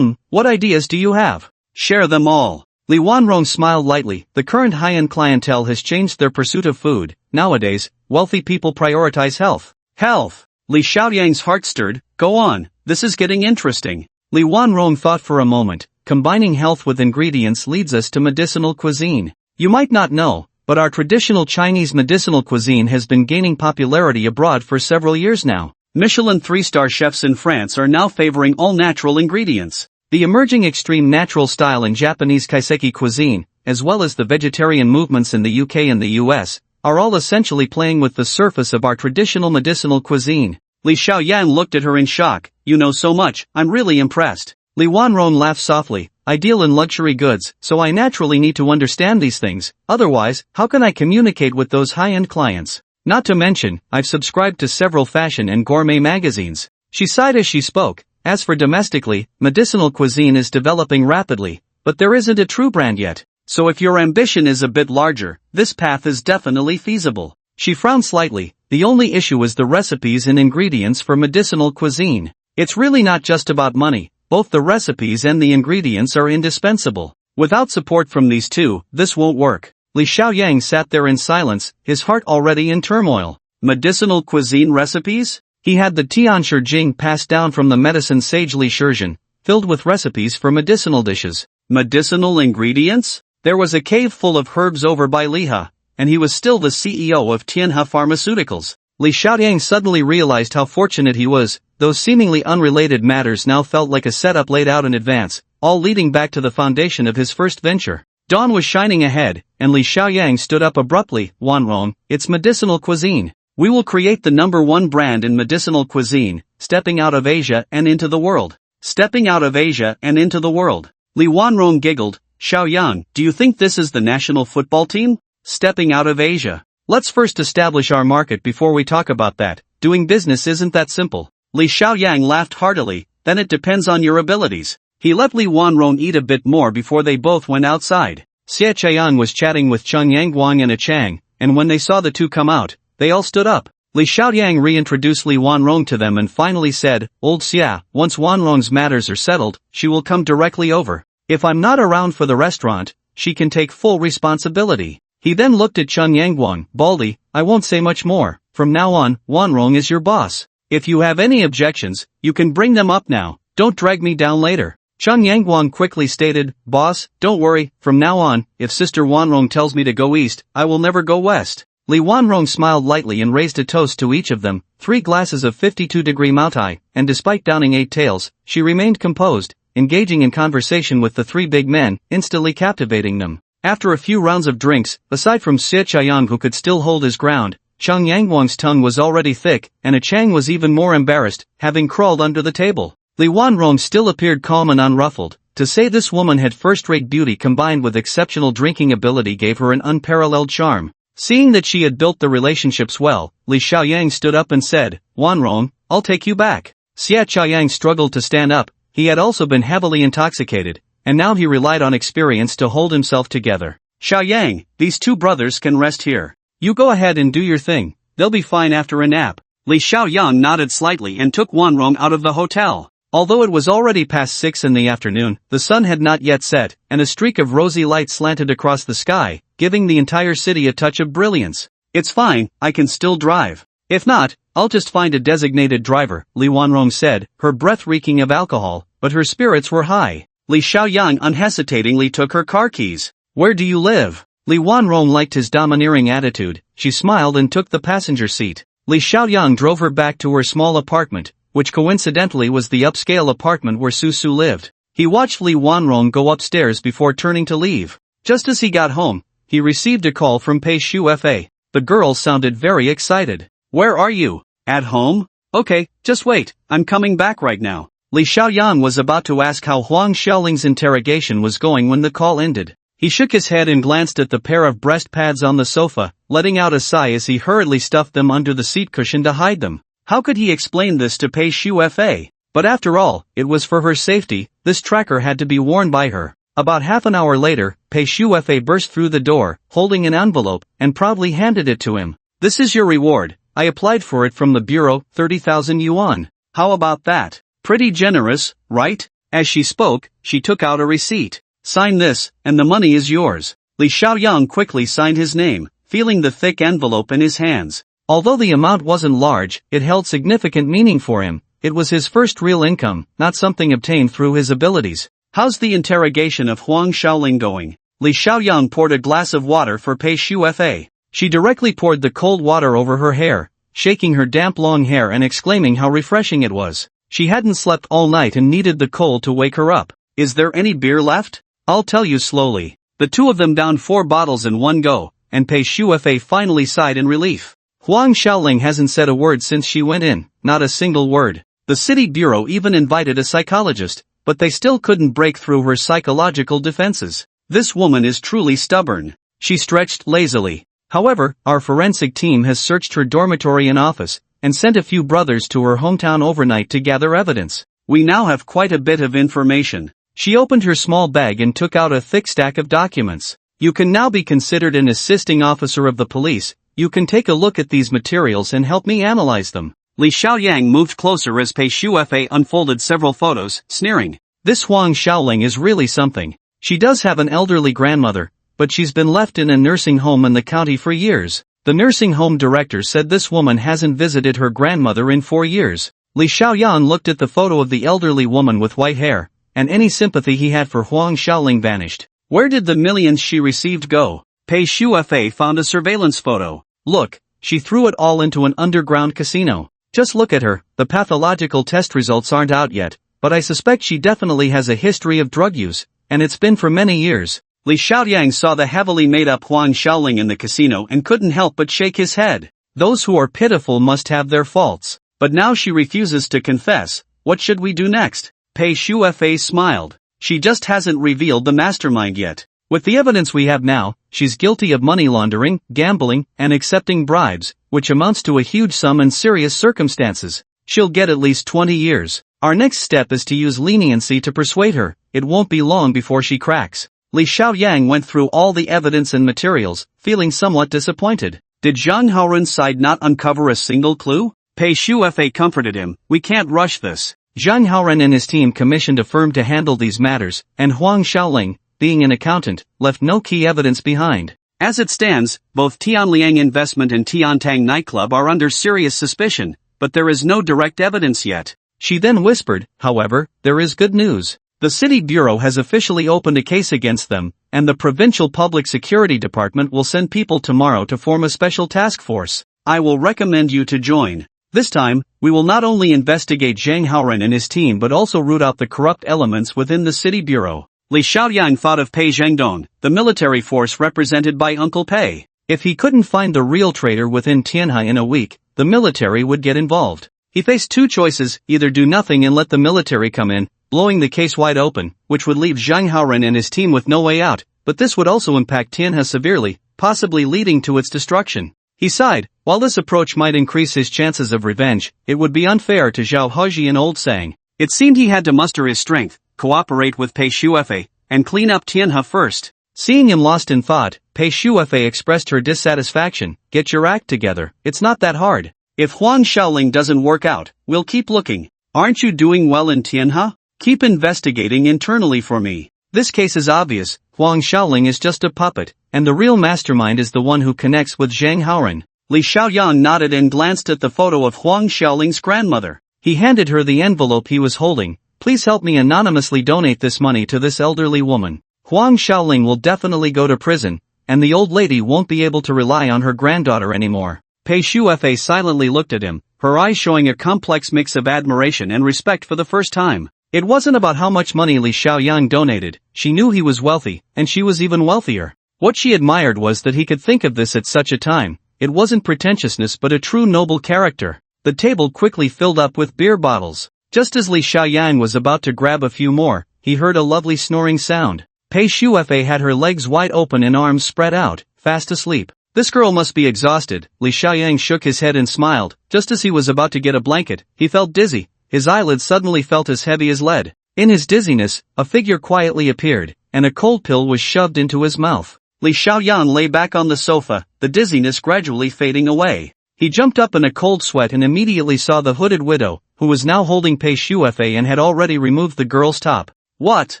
What ideas do you have? Share them all. Li Wanrong smiled lightly. The current high-end clientele has changed their pursuit of food. Nowadays, wealthy people prioritize health. Health! Li Xiaoyang's heart stirred. Go on, this is getting interesting. Li Wanrong thought for a moment. Combining health with ingredients leads us to medicinal cuisine. You might not know, but our traditional Chinese medicinal cuisine has been gaining popularity abroad for several years now. Michelin 3-star chefs in France are now favoring all-natural ingredients. The emerging extreme natural style in Japanese kaiseki cuisine, as well as the vegetarian movements in the UK and the US, are all essentially playing with the surface of our traditional medicinal cuisine. Li Xiaoyang looked at her in shock. You know so much, I'm really impressed. Li Wanrong laughed softly. I deal in luxury goods, so I naturally need to understand these things, otherwise, how can I communicate with those high-end clients? Not to mention, I've subscribed to several fashion and gourmet magazines. She sighed as she spoke. As for domestically, medicinal cuisine is developing rapidly, but there isn't a true brand yet. So if your ambition is a bit larger, this path is definitely feasible. She frowned slightly. The only issue is the recipes and ingredients for medicinal cuisine. It's really not just about money, both the recipes and the ingredients are indispensable. Without support from these two, this won't work. Li Xiaoyang sat there in silence, his heart already in turmoil. Medicinal cuisine recipes? He had the Tianshi Jing passed down from the medicine sage Li Shizhen, filled with recipes for medicinal dishes. Medicinal ingredients? There was a cave full of herbs over by Liha, and he was still the CEO of Tianhe Pharmaceuticals. Li Xiaoyang suddenly realized how fortunate he was. Those seemingly unrelated matters now felt like a setup laid out in advance, all leading back to the foundation of his first venture. Dawn was shining ahead, and Li Xiaoyang stood up abruptly. Wanrong, it's medicinal cuisine. We will create the #1 brand in medicinal cuisine, stepping out of Asia and into the world. Stepping out of Asia and into the world. Li Wanrong giggled. Xiaoyang, do you think this is the national football team? Stepping out of Asia. Let's first establish our market before we talk about that. Doing business isn't that simple. Li Xiaoyang laughed heartily. Then it depends on your abilities. He let Li Wanrong eat a bit more before they both went outside. Xie Chayan was chatting with Cheng Yangguang and a Chang, and when they saw the two come out, they all stood up. Li Xiaoyang reintroduced Li Wanrong to them and finally said, Old Xia, once Wanrong's matters are settled, she will come directly over. If I'm not around for the restaurant, she can take full responsibility. He then looked at Cheng Yangguang. Baldy, I won't say much more. From now on, Wanrong is your boss. If you have any objections, you can bring them up now. Don't drag me down later. Cheng Yangguang quickly stated, Boss, don't worry, from now on, if Sister Wanrong tells me to go east, I will never go west. Li Wanrong smiled lightly and raised a toast to each of them, 3 glasses of 52-degree Maotai, and despite downing 8 taels, she remained composed, engaging in conversation with the 3 big men, instantly captivating them. After a few rounds of drinks, aside from Xie Chayan who could still hold his ground, Cheng Yangguang's tongue was already thick, and a Chang was even more embarrassed, having crawled under the table. Li Wanrong still appeared calm and unruffled. To say this woman had first-rate beauty combined with exceptional drinking ability gave her an unparalleled charm. Seeing that she had built the relationships well, Li Xiaoyang stood up and said, Wanrong, I'll take you back. Xie Chayan struggled to stand up. He had also been heavily intoxicated, and now he relied on experience to hold himself together. Xiaoyang, these 2 brothers can rest here. You go ahead and do your thing. They'll be fine after a nap. Li Xiaoyang nodded slightly and took Wanrong out of the hotel. Although it was already past 6 in the afternoon, the sun had not yet set, and a streak of rosy light slanted across the sky, giving the entire city a touch of brilliance. It's fine, I can still drive. If not, I'll just find a designated driver, Li Wanrong said, her breath reeking of alcohol, but her spirits were high. Li Xiaoyang unhesitatingly took her car keys. Where do you live? Li Wanrong liked his domineering attitude. She smiled and took the passenger seat. Li Xiaoyang drove her back to her small apartment, which coincidentally was the upscale apartment where Su Su lived. He watched Li Wanrong go upstairs before turning to leave. Just as he got home, he received a call from Pei Shu Fa. The girl sounded very excited. Where are you? At home? Okay, just wait, I'm coming back right now. Li Xiaoyang was about to ask how Huang Xiaoling's interrogation was going when the call ended. He shook his head and glanced at the pair of breast pads on the sofa, letting out a sigh as he hurriedly stuffed them under the seat cushion to hide them. How could he explain this to Pei Shu Fa? But after all, it was for her safety, this tracker had to be worn by her. About half an hour later, Pei Shuefei burst through the door, holding an envelope, and proudly handed it to him. "This is your reward. I applied for it from the bureau, 30,000 yuan. How about that? Pretty generous, right?" As she spoke, she took out a receipt. "Sign this, and the money is yours." Li Xiaoyang quickly signed his name, feeling the thick envelope in his hands. Although the amount wasn't large, it held significant meaning for him. It was his first real income, not something obtained through his abilities. "How's the interrogation of Huang Shaoling going?" Li Xiaoyang poured a glass of water for Pei Shuefei. She directly poured the cold water over her hair, shaking her damp long hair and exclaiming how refreshing it was. She hadn't slept all night and needed the cold to wake her up. "Is there any beer left?" "I'll tell you slowly." The two of them downed 4 bottles in one go, and Pei Shuefei finally sighed in relief. Huang Shaoling hasn't said a word since she went in, not a single word. The city bureau even invited a psychologist, but they still couldn't break through her psychological defenses. "This woman is truly stubborn," she stretched lazily. "However, our forensic team has searched her dormitory and office, and sent a few brothers to her hometown overnight to gather evidence. We now have quite a bit of information." She opened her small bag and took out a thick stack of documents. "You can now be considered an assisting officer of the police. You can take a look at these materials and help me analyze them." Li Xiaoyang moved closer as Pei Shuefei unfolded several photos, sneering. "This Huang Shaoling is really something. She does have an elderly grandmother, but she's been left in a nursing home in the county for years. The nursing home director said this woman hasn't visited her grandmother in 4 years." Li Xiaoyan looked at the photo of the elderly woman with white hair, and any sympathy he had for Huang Shaoling vanished. Where did the millions she received go? Pei Shuefei found a surveillance photo. "Look, she threw it all into an underground casino. Just look at her. The pathological test results aren't out yet, but I suspect she definitely has a history of drug use, and it's been for many years." Li Xiaoyang saw the heavily made-up Huang Shaoling in the casino and couldn't help but shake his head. Those who are pitiful must have their faults. But now she refuses to confess. What should we do next? Pei Shuefei smiled. She just hasn't revealed the mastermind yet. With the evidence we have now, she's guilty of money laundering, gambling, and accepting bribes, which amounts to a huge sum in serious circumstances. She'll get at least 20 years. Our next step is to use leniency to persuade her. It won't be long before she cracks. Li Xiaoyang went through all the evidence and materials, feeling somewhat disappointed. Did Zhang Haoren's side not uncover a single clue? Pei Shuefei comforted him. We can't rush this. Zhang Haoren and his team commissioned a firm to handle these matters, and Huang Shaoling, being an accountant, left no key evidence behind. As it stands, both Tianliang Investment and Tiantang Nightclub are under serious suspicion, but there is no direct evidence yet. She then whispered, however, there is good news. The city bureau has officially opened a case against them, and the provincial public security department will send people tomorrow to form a special task force. I will recommend you to join. This time, we will not only investigate Zhang Haoren and his team but also root out the corrupt elements within the city bureau. Li Xiaoyang thought of Pei Zhengdong, the military force represented by Uncle Pei. If he couldn't find the real traitor within Tianhe in a week, the military would get involved. He faced two choices, either do nothing and let the military come in, blowing the case wide open, which would leave Zhang Haoren and his team with no way out, but this would also impact Tianhe severely, possibly leading to its destruction. He sighed. While this approach might increase his chances of revenge, it would be unfair to Zhao Haji and Old Sang. It seemed he had to muster his strength, cooperate with Pei Shuefei, and clean up Tianhe first. Seeing him lost in thought, Pei Shuefei expressed her dissatisfaction. Get your act together, it's not that hard. If Huang Shaoling doesn't work out, we'll keep looking. Aren't you doing well in Tianhe? Keep investigating internally for me. This case is obvious. Huang Shaoling is just a puppet, and the real mastermind is the one who connects with Zhang Haoren. Li Xiaoyan nodded and glanced at the photo of Huang Shaoling's grandmother. He handed her the envelope he was holding. Please help me anonymously donate this money to this elderly woman. Huang Shaoling will definitely go to prison, and the old lady won't be able to rely on her granddaughter anymore. Pei Shuefei silently looked at him, her eyes showing a complex mix of admiration and respect for the first time. It wasn't about how much money Li Xiaoyang donated. She knew he was wealthy, and she was even wealthier. What she admired was that he could think of this at such a time. It wasn't pretentiousness but a true noble character. The table quickly filled up with beer bottles. Just as Li Xiaoyang was about to grab a few more, he heard a lovely snoring sound. Pei Shuefei had her legs wide open and arms spread out, fast asleep. This girl must be exhausted. Li Xiaoyang shook his head and smiled. Just as he was about to get a blanket, he felt dizzy. his eyelids suddenly felt as heavy as lead. In his dizziness, a figure quietly appeared, and a cold pill was shoved into his mouth. Li Xiaoyan lay back on the sofa, the dizziness gradually fading away. He jumped up in a cold sweat and immediately saw the hooded widow, who was now holding Pei Shuefei and had already removed the girl's top. What?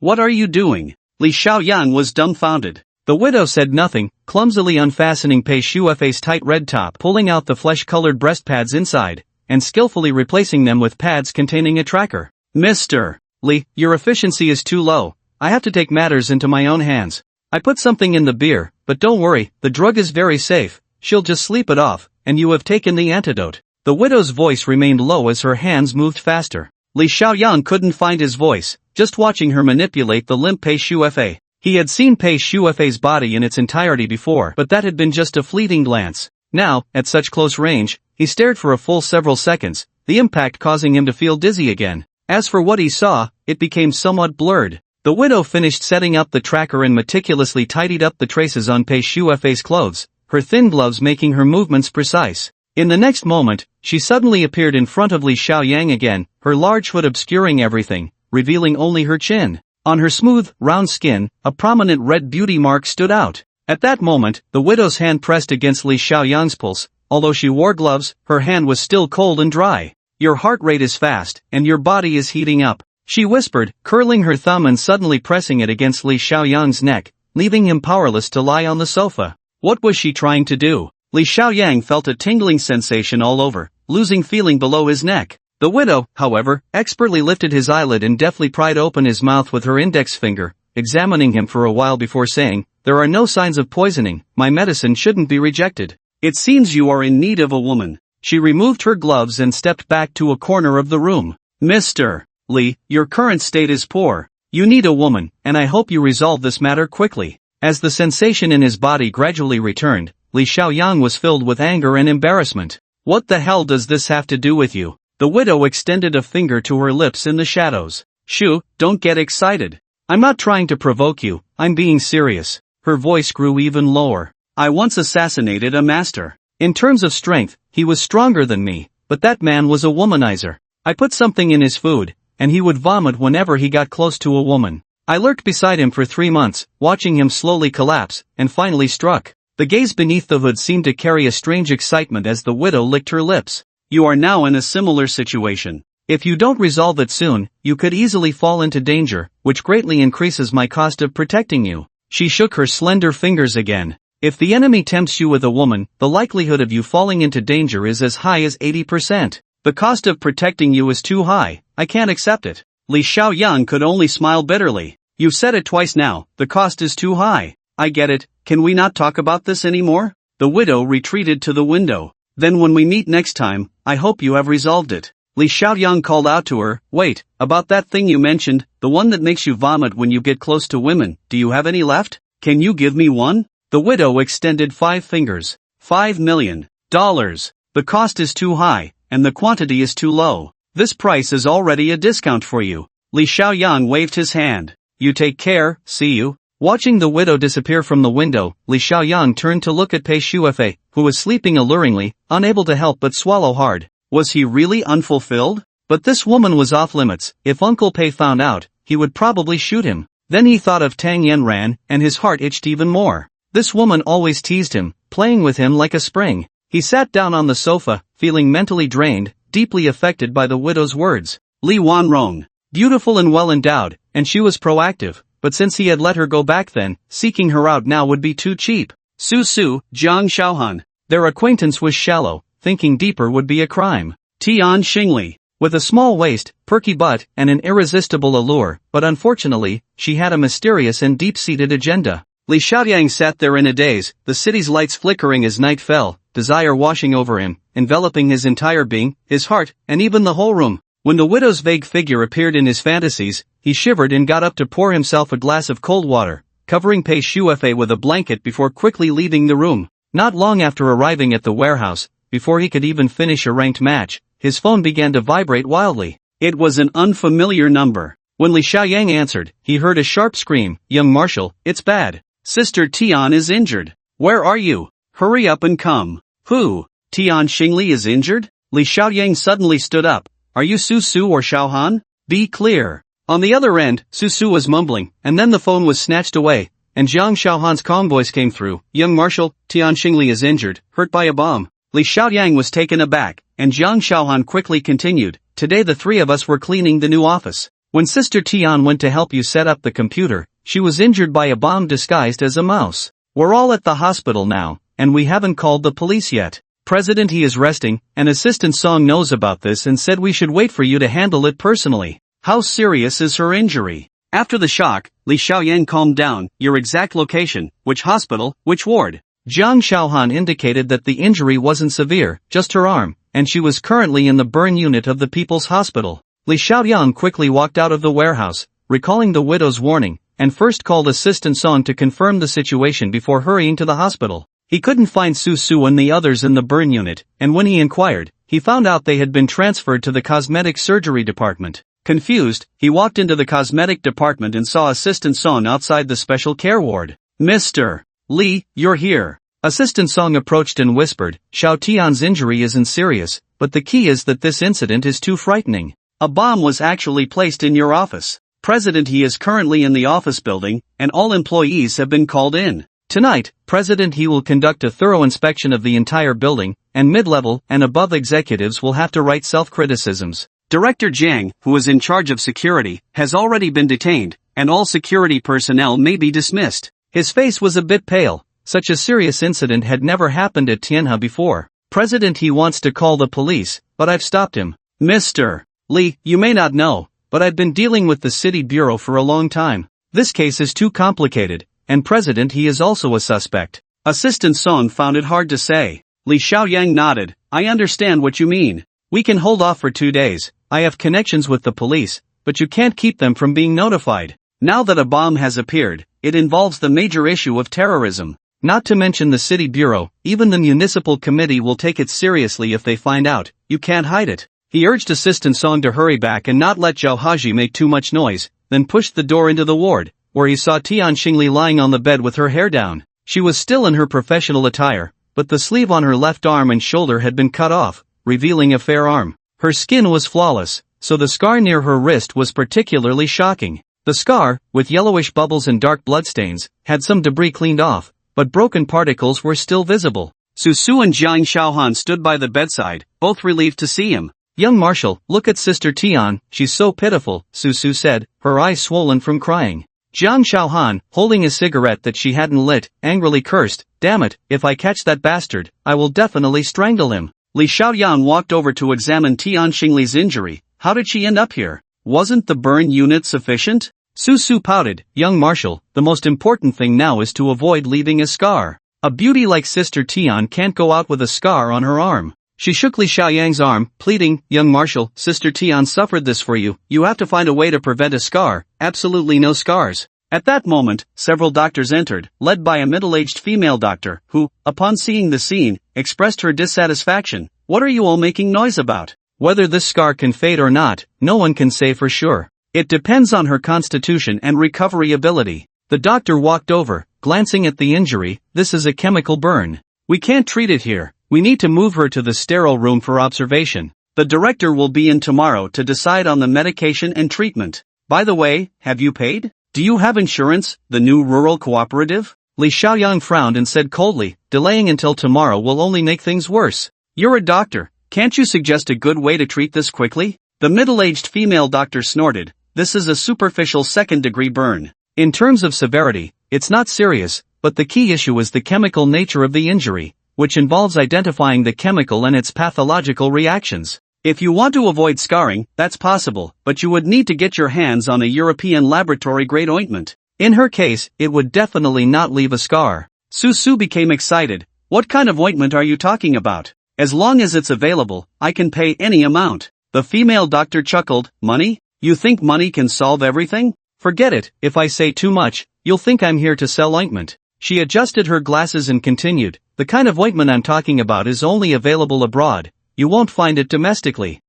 What are you doing? Li Xiaoyan was dumbfounded. The widow said nothing, clumsily unfastening Pei Shuefei's tight red top, pulling out the flesh-colored breast pads inside, and skillfully replacing them with pads containing a tracker. Mr. Li, your efficiency is too low. I have to take matters into my own hands. I put something in the beer, but don't worry, the drug is very safe. She'll just sleep it off, and you have taken the antidote. The widow's voice remained low as her hands moved faster. Li Xiaoyan couldn't find his voice, just watching her manipulate the limp Pei Shuefei. He had seen Pei Shuefei's body in its entirety before, but that had been just a fleeting glance. Now, at such close range, he stared for a full several seconds, the impact causing him to feel dizzy again. As for what he saw, it became somewhat blurred. The widow finished setting up the tracker and meticulously tidied up the traces on Pei Shuefei's clothes, her thin gloves making her movements precise. In the next moment, she suddenly appeared in front of Li Xiaoyan again, her large hood obscuring everything, revealing only her chin. On her smooth, round skin, a prominent red beauty mark stood out. At that moment, the widow's hand pressed against Li Xiaoyan's pulse. Although she wore gloves, her hand was still cold and dry. Your heart rate is fast, and your body is heating up, she whispered, curling her thumb and suddenly pressing it against Li Xiaoyan's neck, leaving him powerless to lie on the sofa. What was she trying to do? Li Xiaoyan felt a tingling sensation all over, losing feeling below his neck. The widow, however, expertly lifted his eyelid and deftly pried open his mouth with her index finger, examining him for a while before saying, "There are no signs of poisoning, my medicine shouldn't be rejected. It seems you are in need of a woman." She removed her gloves and stepped back to a corner of the room. Mr. Li, your current state is poor. You need a woman, and I hope you resolve this matter quickly. As the sensation in his body gradually returned, Li Xiaoyan was filled with anger and embarrassment. What the hell does this have to do with you? The widow extended a finger to her lips in the shadows. Shoo, don't get excited. I'm not trying to provoke you, I'm being serious. Her voice grew even lower. I once assassinated a master. In terms of strength, he was stronger than me, but that man was a womanizer. I put something in his food, and he would vomit whenever he got close to a woman. I lurked beside him for 3 months, watching him slowly collapse, and finally struck. The gaze beneath the hood seemed to carry a strange excitement as the widow licked her lips. You are now in a similar situation. If you don't resolve it soon, you could easily fall into danger, which greatly increases my cost of protecting you. She shook her slender fingers again. If the enemy tempts you with a woman, the likelihood of you falling into danger is as high as 80%. The cost of protecting you is too high, I can't accept it. Li Xiaoyan could only smile bitterly. You've said it twice now, the cost is too high. I get it, can we not talk about this anymore? The widow retreated to the window. Then when we meet next time, I hope you have resolved it. Li Xiaoyan called out to her, wait, about that thing you mentioned, the one that makes you vomit when you get close to women, do you have any left? Can you give me one? The widow extended 5 fingers. $5 million. The cost is too high, and the quantity is too low. This price is already a discount for you. Li Xiaoyan waved his hand. You take care, see you. Watching the widow disappear from the window, Li Xiaoyan turned to look at Pei Shuefei, who was sleeping alluringly, unable to help but swallow hard. Was he really unfulfilled? But this woman was off limits. If Uncle Pei found out, he would probably shoot him. Then he thought of Tang Yanran, and his heart itched even more. This woman always teased him, playing with him like a spring. He sat down on the sofa, feeling mentally drained, deeply affected by the widow's words. Li Wanrong. Beautiful and well endowed, and she was proactive. But since he had let her go back then, seeking her out now would be too cheap. Su Su, Jiang Xiaohan. Their acquaintance was shallow, thinking deeper would be a crime. Tian Xingli. With a small waist, perky butt, and an irresistible allure, but unfortunately, she had a mysterious and deep-seated agenda. Li Xiaoyan sat there in a daze, the city's lights flickering as night fell, desire washing over him, enveloping his entire being, his heart, and even the whole room. When the widow's vague figure appeared in his fantasies, he shivered and got up to pour himself a glass of cold water, covering Pei Shuefei with a blanket before quickly leaving the room. Not long after arriving at the warehouse, before he could even finish a ranked match, his phone began to vibrate wildly. It was an unfamiliar number. When Li Xiaoyan answered, he heard a sharp scream, "Young Marshal, it's bad. Sister Tian is injured. Where are you? Hurry up and come." Who? Tian Xingli is injured? Li Xiaoyan suddenly stood up, Are you Su or Xiaohan? Be clear. On the other end, Su was mumbling, and then the phone was snatched away, and Jiang Xiaohan's calm voice came through. Young Marshal, Tian Xingli is injured, hurt by a bomb. Li Xiaoyang was taken aback, and Jiang Xiaohan quickly continued. Today the three of us were cleaning the new office. When Sister Tian went to help you set up the computer, she was injured by a bomb disguised as a mouse. We're all at the hospital now, and we haven't called the police yet. President He is resting, and Assistant Song knows about this and said we should wait for you to handle it personally. How serious is her injury? After the shock, Li Xiaoyang calmed down. Your exact location, which hospital, which ward? Jiang Xiaohan indicated that the injury wasn't severe, just her arm, and she was currently in the burn unit of the People's Hospital. Li Xiaoyang quickly walked out of the warehouse, recalling the widow's warning, and first called Assistant Song to confirm the situation before hurrying to the hospital. He couldn't find Su and the others in the burn unit, and when he inquired, he found out they had been transferred to the cosmetic surgery department. Confused, he walked into the cosmetic department and saw Assistant Song outside the special care ward. Mr. Li, you're here. Assistant Song approached and whispered, Xiao Tian's injury isn't serious, but the key is that this incident is too frightening. A bomb was actually placed in your office. President He is currently in the office building, and all employees have been called in. Tonight, President He will conduct a thorough inspection of the entire building, and mid-level and above executives will have to write self-criticisms. Director Jiang, who is in charge of security, has already been detained, and all security personnel may be dismissed. His face was a bit pale. Such a serious incident had never happened at Tianhe before. President He wants to call the police, but I've stopped him. Mr. Li, you may not know, but I've been dealing with the city bureau for a long time. This case is too complicated, and President He is also a suspect. Assistant Song found it hard to say. Li Xiaoyang nodded. I understand what you mean. We can hold off for 2 days. I have connections with the police, but you can't keep them from being notified. Now that a bomb has appeared, it involves the major issue of terrorism. Not to mention the city bureau, even the municipal committee will take it seriously if they find out. You can't hide it. He urged Assistant Song to hurry back and not let Zhao Haji make too much noise, then pushed the door into the ward, where he saw Tian Xingli lying on the bed with her hair down. She was still in her professional attire, but the sleeve on her left arm and shoulder had been cut off, revealing a fair arm. Her skin was flawless, so the scar near her wrist was particularly shocking. The scar, with yellowish bubbles and dark bloodstains, had some debris cleaned off, but broken particles were still visible. Su and Jiang Xiaohan stood by the bedside, both relieved to see him. Young Marshal, look at Sister Tian, she's so pitiful, Su said, her eyes swollen from crying. Jiang Xiaohan, holding a cigarette that she hadn't lit, angrily cursed, damn it, if I catch that bastard, I will definitely strangle him. Li Xiaoyang walked over to examine Tian Xingli's injury. How did she end up here? Wasn't the burn unit sufficient? Su pouted, Young Marshal, the most important thing now is to avoid leaving a scar. A beauty like Sister Tian can't go out with a scar on her arm. She shook Li Xiaoyang's arm, pleading, Young Marshal, Sister Tian suffered this for you. You have to find a way to prevent a scar, absolutely no scars. At that moment, several doctors entered, led by a middle-aged female doctor, who, upon seeing the scene, expressed her dissatisfaction. What are you all making noise about? Whether this scar can fade or not, no one can say for sure. It depends on her constitution and recovery ability. The doctor walked over, glancing at the injury. This is a chemical burn. We can't treat it here. We need to move her to the sterile room for observation. The director will be in tomorrow to decide on the medication and treatment. By the way, have you paid? Do you have insurance, the new rural cooperative? Li Xiaoyang frowned and said coldly, delaying until tomorrow will only make things worse. You're a doctor. Can't you suggest a good way to treat this quickly? The middle-aged female doctor snorted. This is a superficial second-degree burn. In terms of severity, it's not serious, but the key issue is the chemical nature of the injury, which involves identifying the chemical and its pathological reactions. If you want to avoid scarring, that's possible, but you would need to get your hands on a European laboratory-grade ointment. In her case, it would definitely not leave a scar. Su became excited. What kind of ointment are you talking about? As long as it's available, I can pay any amount. The female doctor chuckled. Money? You think money can solve everything? Forget it, if I say too much, you'll think I'm here to sell ointment. She adjusted her glasses and continued, the kind of ointment I'm talking about is only available abroad. You won't find it domestically.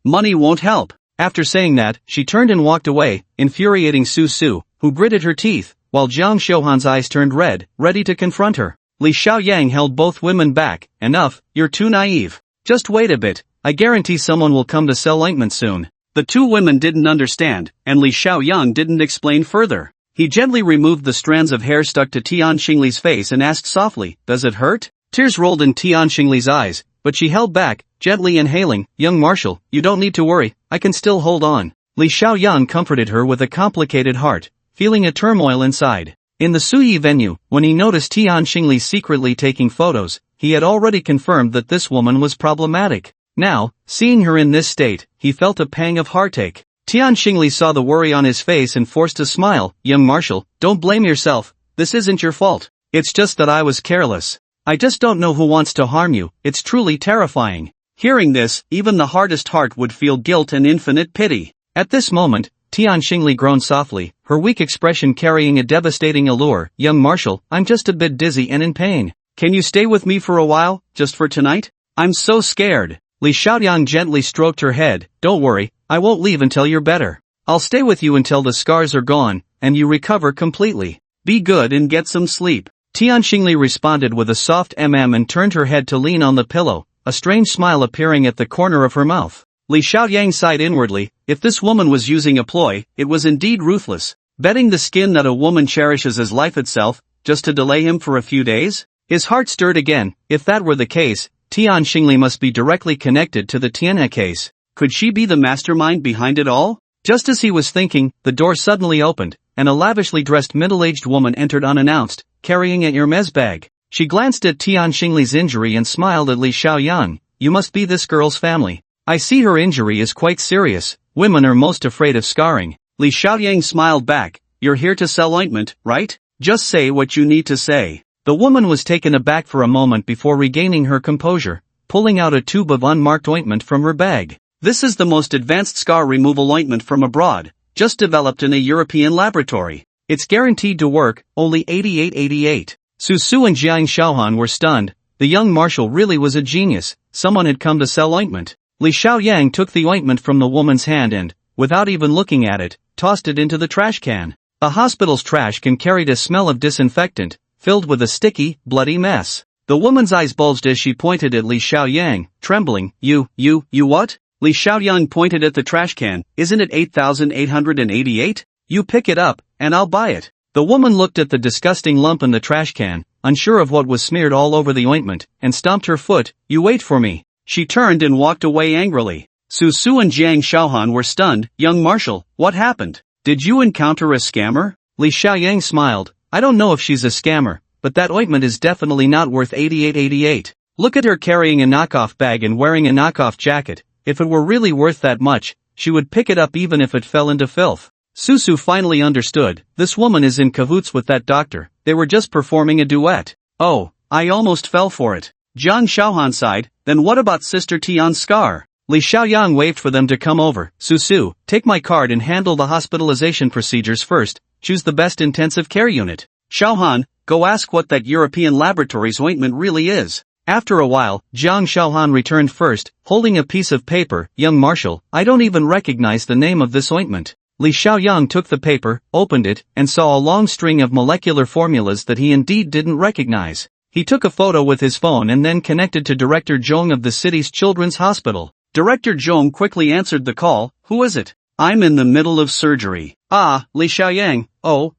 Money won't help. After saying that, she turned and walked away, infuriating Su, who gritted her teeth, while Jiang Xiaohan's eyes turned red, ready to confront her. Li Xiaoyang held both women back. Enough, you're too naive. Just wait a bit, I guarantee someone will come to sell ointment soon. The two women didn't understand, and Li Xiaoyang didn't explain further. He gently removed the strands of hair stuck to Tian Xingli's face and asked softly, "Does it hurt?" Tears rolled in Tian Xingli's eyes, but she held back, gently inhaling, "Young Marshal, you don't need to worry, I can still hold on." Li Xiaoyang comforted her with a complicated heart, feeling a turmoil inside. In the Suyi venue, when he noticed Tian Xingli secretly taking photos, he had already confirmed that this woman was problematic. Now, seeing her in this state, he felt a pang of heartache. Tian Xingli saw the worry on his face and forced a smile. "Young Marshal, don't blame yourself, this isn't your fault. It's just that I was careless. I just don't know who wants to harm you, it's truly terrifying." Hearing this, even the hardest heart would feel guilt and infinite pity. At this moment, Tian Xingli groaned softly, her weak expression carrying a devastating allure. "Young Marshal, I'm just a bit dizzy and in pain. Can you stay with me for a while, just for tonight? I'm so scared." Li Xiaoyang gently stroked her head. "Don't worry, I won't leave until you're better. I'll stay with you until the scars are gone, and you recover completely. Be good and get some sleep." Tian Xingli responded with a soft and turned her head to lean on the pillow, a strange smile appearing at the corner of her mouth. Li Xiaoyang sighed inwardly. If this woman was using a ploy, it was indeed ruthless. Betting the skin that a woman cherishes as life itself, just to delay him for a few days? His heart stirred again. If that were the case, Tian Xingli must be directly connected to the Tianhe case. Could she be the mastermind behind it all? Just as he was thinking, the door suddenly opened, and a lavishly dressed middle-aged woman entered unannounced, carrying a Hermes bag. She glanced at Tian Xingli's injury and smiled at Li Xiaoyang. "You must be this girl's family. I see her injury is quite serious. Women are most afraid of scarring." Li Xiaoyang smiled back. "You're here to sell ointment, right? Just say what you need to say." The woman was taken aback for a moment before regaining her composure, pulling out a tube of unmarked ointment from her bag. "This is the most advanced scar removal ointment from abroad, just developed in a European laboratory. It's guaranteed to work, only 8888. Su Su and Jiang Xiaohan were stunned. The young marshal really was a genius. Someone had come to sell ointment. Li Xiaoyang took the ointment from the woman's hand and, without even looking at it, tossed it into the trash can. A hospital's trash can carried a smell of disinfectant, filled with a sticky, bloody mess. The woman's eyes bulged as she pointed at Li Xiaoyang, trembling. You what?" Li Xiaoyang pointed at the trash can. "Isn't it 8888? You pick it up, and I'll buy it." The woman looked at the disgusting lump in the trash can, unsure of what was smeared all over the ointment, and stomped her foot. "You wait for me." She turned and walked away angrily. Su Su and Jiang Xiaohan were stunned. "Young Marshal, what happened? Did you encounter a scammer?" Li Xiaoyang smiled. "I don't know if she's a scammer, but that ointment is definitely not worth 8888. Look at her carrying a knockoff bag and wearing a knockoff jacket. If it were really worth that much, she would pick it up even if it fell into filth." Susu finally understood. This woman is in cahoots with that doctor. They were just performing a duet. "Oh, I almost fell for it." Jiang Xiaohan sighed. "Then what about Sister Tian's scar?" Li Xiaoyang waved for them to come over. "Susu, take my card and handle the hospitalization procedures first. Choose the best intensive care unit. Xiaohan, go ask what that European laboratory's ointment really is." After a while, Jiang Xiaohan returned first, holding a piece of paper. "Young Marshal, I don't even recognize the name of this ointment." Li Xiaoyang took the paper, opened it, and saw a long string of molecular formulas that he indeed didn't recognize. He took a photo with his phone and then connected to Director Zhong of the city's children's hospital. Director Zhong quickly answered the call. "Who is it?" "I'm in the middle of surgery." "Ah, Li Xiaoyang. Oh,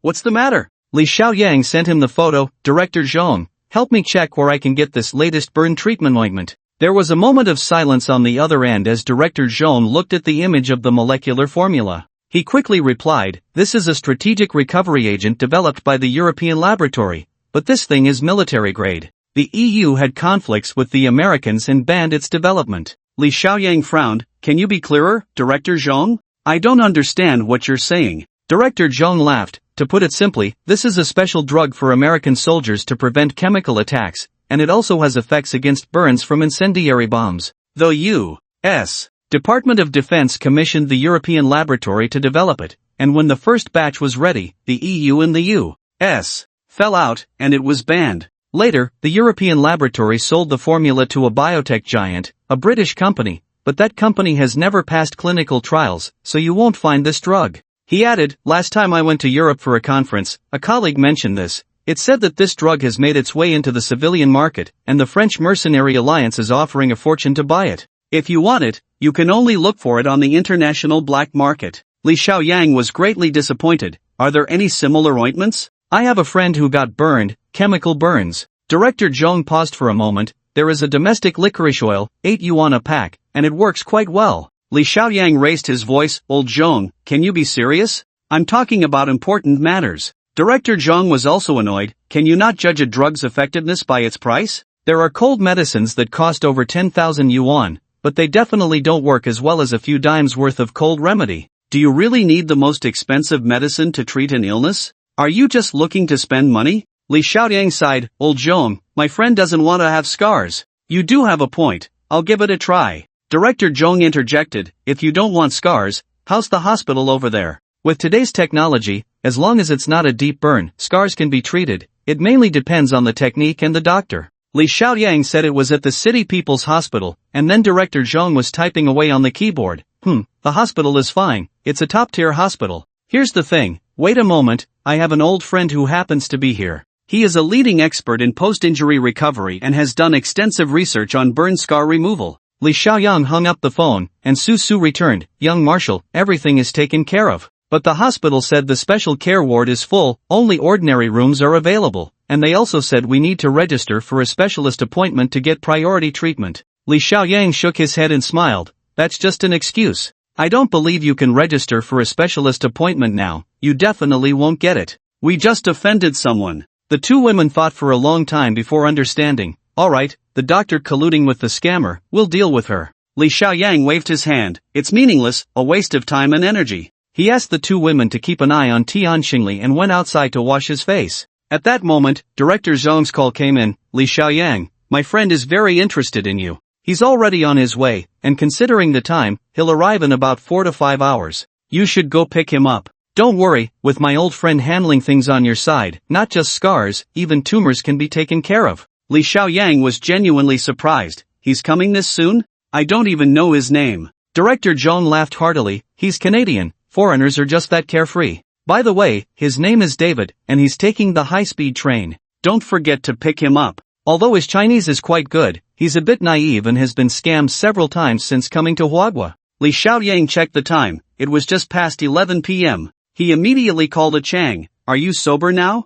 what's the matter?" Li Xiaoyang sent him the photo. "Director Zhong, help me check where I can get this latest burn treatment ointment." There was a moment of silence on the other end as Director Zhong looked at the image of the molecular formula. He quickly replied, "This is a strategic recovery agent developed by the European laboratory, but this thing is military grade. The EU had conflicts with the Americans and banned its development." Li Xiaoyang frowned. "Can you be clearer, Director Zhong? I don't understand what you're saying." Director Zhong laughed. "To put it simply, this is a special drug for American soldiers to prevent chemical attacks, and it also has effects against burns from incendiary bombs. The U.S. Department of Defense commissioned the European laboratory to develop it, and when the first batch was ready, the EU and the U.S. fell out, and it was banned. Later, the European laboratory sold the formula to a biotech giant, a British company, but that company has never passed clinical trials, so you won't find this drug." He added, "Last time I went to Europe for a conference, a colleague mentioned this. It said that this drug has made its way into the civilian market, and the French Mercenary Alliance is offering a fortune to buy it." If you want it, you can only look for it on the international black market. Li Xiaoyang was greatly disappointed. Are there any similar ointments? I have a friend who got burned, chemical burns. Director Zhong paused for a moment. There is a domestic licorice oil, 8 yuan a pack, and it works quite well. Li Xiaoyang raised his voice. Old Zhong, can you be serious? I'm talking about important matters. Director Zhong was also annoyed. Can you not judge a drug's effectiveness by its price? There are cold medicines that cost over 10,000 yuan, but they definitely don't work as well as a few dimes worth of cold remedy. Do you really need the most expensive medicine to treat an illness? Are you just looking to spend money? Li Xiaoyang sighed. Old Zhong, my friend doesn't want to have scars. You do have a point. I'll give it a try. Director Zhong interjected. If you don't want scars, how's the hospital over there? With today's technology, as long as it's not a deep burn, scars can be treated. It mainly depends on the technique and the doctor. Li Xiaoyang said it was at the City People's Hospital, and then Director Zhong was typing away on the keyboard. The hospital is fine. It's a top-tier hospital. Here's the thing. Wait a moment, I have an old friend who happens to be here. He is a leading expert in post-injury recovery and has done extensive research on burn scar removal. Li Xiaoyang hung up the phone, and Su returned. Young Marshal, everything is taken care of. But the hospital said the special care ward is full, only ordinary rooms are available, and they also said we need to register for a specialist appointment to get priority treatment. Li Xiaoyang shook his head and smiled. That's just an excuse. I don't believe you can register for a specialist appointment now. You definitely won't get it. We just offended someone. The two women fought for a long time before understanding. Alright, the doctor colluding with the scammer, we'll deal with her. Li Xiaoyang waved his hand. It's meaningless, a waste of time and energy. He asked the two women to keep an eye on Tian Xingli and went outside to wash his face. At that moment, Director Zhong's call came in. Li Xiaoyang, my friend is very interested in you. He's already on his way, and considering the time, he'll arrive in about 4 to 5 hours. You should go pick him up. Don't worry, with my old friend handling things on your side, not just scars, even tumors can be taken care of. Li Xiaoyang was genuinely surprised. He's coming this soon? I don't even know his name. Director Zhong laughed heartily. He's Canadian. Foreigners are just that carefree. By the way, his name is David, and he's taking the high-speed train. Don't forget to pick him up. Although his Chinese is quite good, he's a bit naive and has been scammed several times since coming to Huagua. Li Xiaoyang checked the time. It was just past 11 p.m. He immediately called a Chang. Are you sober now?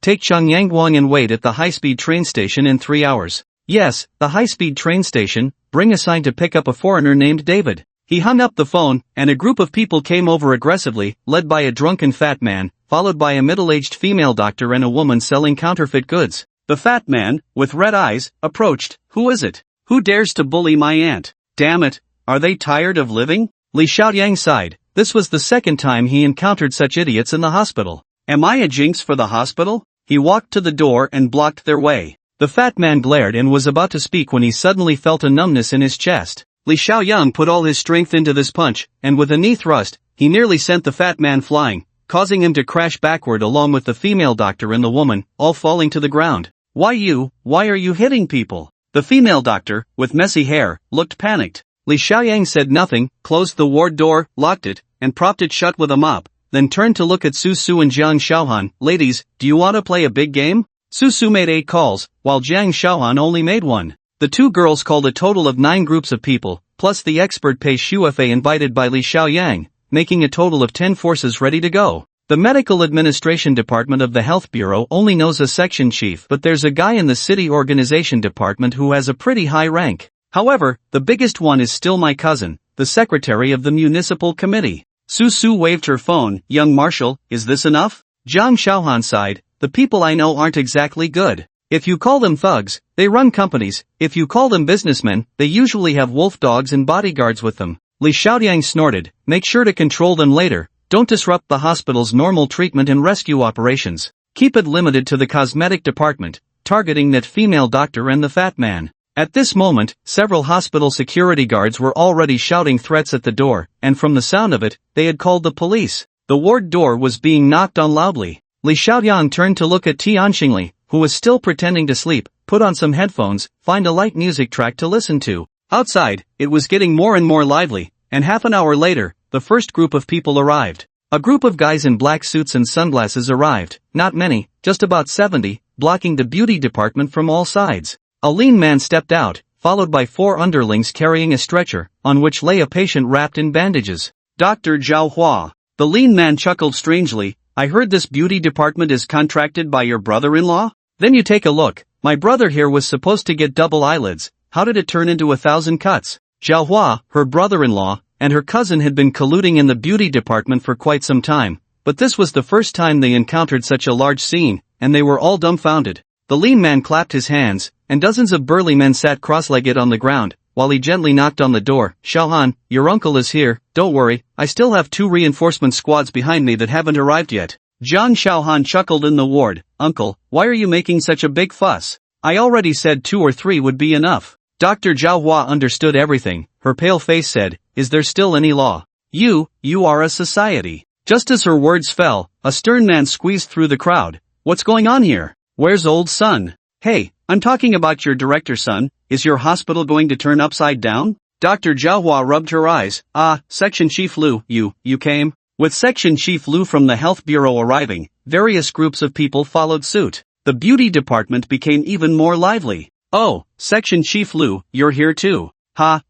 Take Chang Yangguang and wait at the high-speed train station in 3 hours. Yes, the high-speed train station. Bring a sign to pick up a foreigner named David. He hung up the phone, and a group of people came over aggressively, led by a drunken fat man, followed by a middle-aged female doctor and a woman selling counterfeit goods. The fat man, with red eyes, approached. Who is it? Who dares to bully my aunt? Damn it, are they tired of living? Li Xiaoyang sighed. This was the second time he encountered such idiots in the hospital. Am I a jinx for the hospital? He walked to the door and blocked their way. The fat man glared and was about to speak when he suddenly felt a numbness in his chest. Li Xiaoyang put all his strength into this punch, and with a knee thrust, he nearly sent the fat man flying, causing him to crash backward along with the female doctor and the woman, all falling to the ground. Why are you hitting people? The female doctor, with messy hair, looked panicked. Li Xiaoyang said nothing, closed the ward door, locked it, and propped it shut with a mop, then turned to look at Su and Jiang Xiaohan. Ladies, do you want to play a big game? Su made 8 calls, while Jiang Xiaohan only made 1. The two girls called a total of 9 groups of people, plus the expert Pei Shuefei invited by Li Xiaoyang, making a total of 10 forces ready to go. The Medical Administration Department of the Health Bureau only knows a section chief, but there's a guy in the City Organization Department who has a pretty high rank. However, the biggest one is still my cousin, the secretary of the Municipal Committee. Su waved her phone. Young Marshal, is this enough? Jiang Xiaohan sighed. The people I know aren't exactly good. If you call them thugs, they run companies. If you call them businessmen, they usually have wolf dogs and bodyguards with them. Li Xiaoyang snorted. Make sure to control them later. Don't disrupt the hospital's normal treatment and rescue operations. Keep it limited to the cosmetic department, targeting that female doctor and the fat man. At this moment, several hospital security guards were already shouting threats at the door, and from the sound of it, they had called the police. The ward door was being knocked on loudly. Li Xiaoyang turned to look at Tian Xingli, who was still pretending to sleep, put on some headphones, find a light music track to listen to. Outside, it was getting more and more lively, and half an hour later, the first group of people arrived. A group of guys in black suits and sunglasses arrived, not many, just about 70, blocking the beauty department from all sides. A lean man stepped out. followed by 4 underlings carrying a stretcher, on which lay a patient wrapped in bandages. Dr. Zhao Hua. The lean man chuckled strangely. I heard this beauty department is contracted by your brother-in-law? Then you take a look. My brother here was supposed to get double eyelids. How did it turn into 1,000 cuts? Zhao Hua, her brother-in-law, and her cousin had been colluding in the beauty department for quite some time, but this was the first time they encountered such a large scene, and they were all dumbfounded. The lean man clapped his hands, and dozens of burly men sat cross-legged on the ground, while he gently knocked on the door. Xiaohan, your uncle is here, don't worry, I still have 2 reinforcement squads behind me that haven't arrived yet. Zhang Xiaohan chuckled in the ward. Uncle, why are you making such a big fuss? I already said 2 or 3 would be enough. Dr. Zhao Hua understood everything. Her pale face said, is there still any law? You are a society. Just as her words fell, a stern man squeezed through the crowd. What's going on here? Where's old son? Hey, I'm talking about your director son. Is your hospital going to turn upside down? Dr. Zhao Hua rubbed her eyes. Section Chief Lu, you came? With Section Chief Lu from the Health Bureau arriving, various groups of people followed suit. The beauty department became even more lively. Oh, Section Chief Lu, you're here too.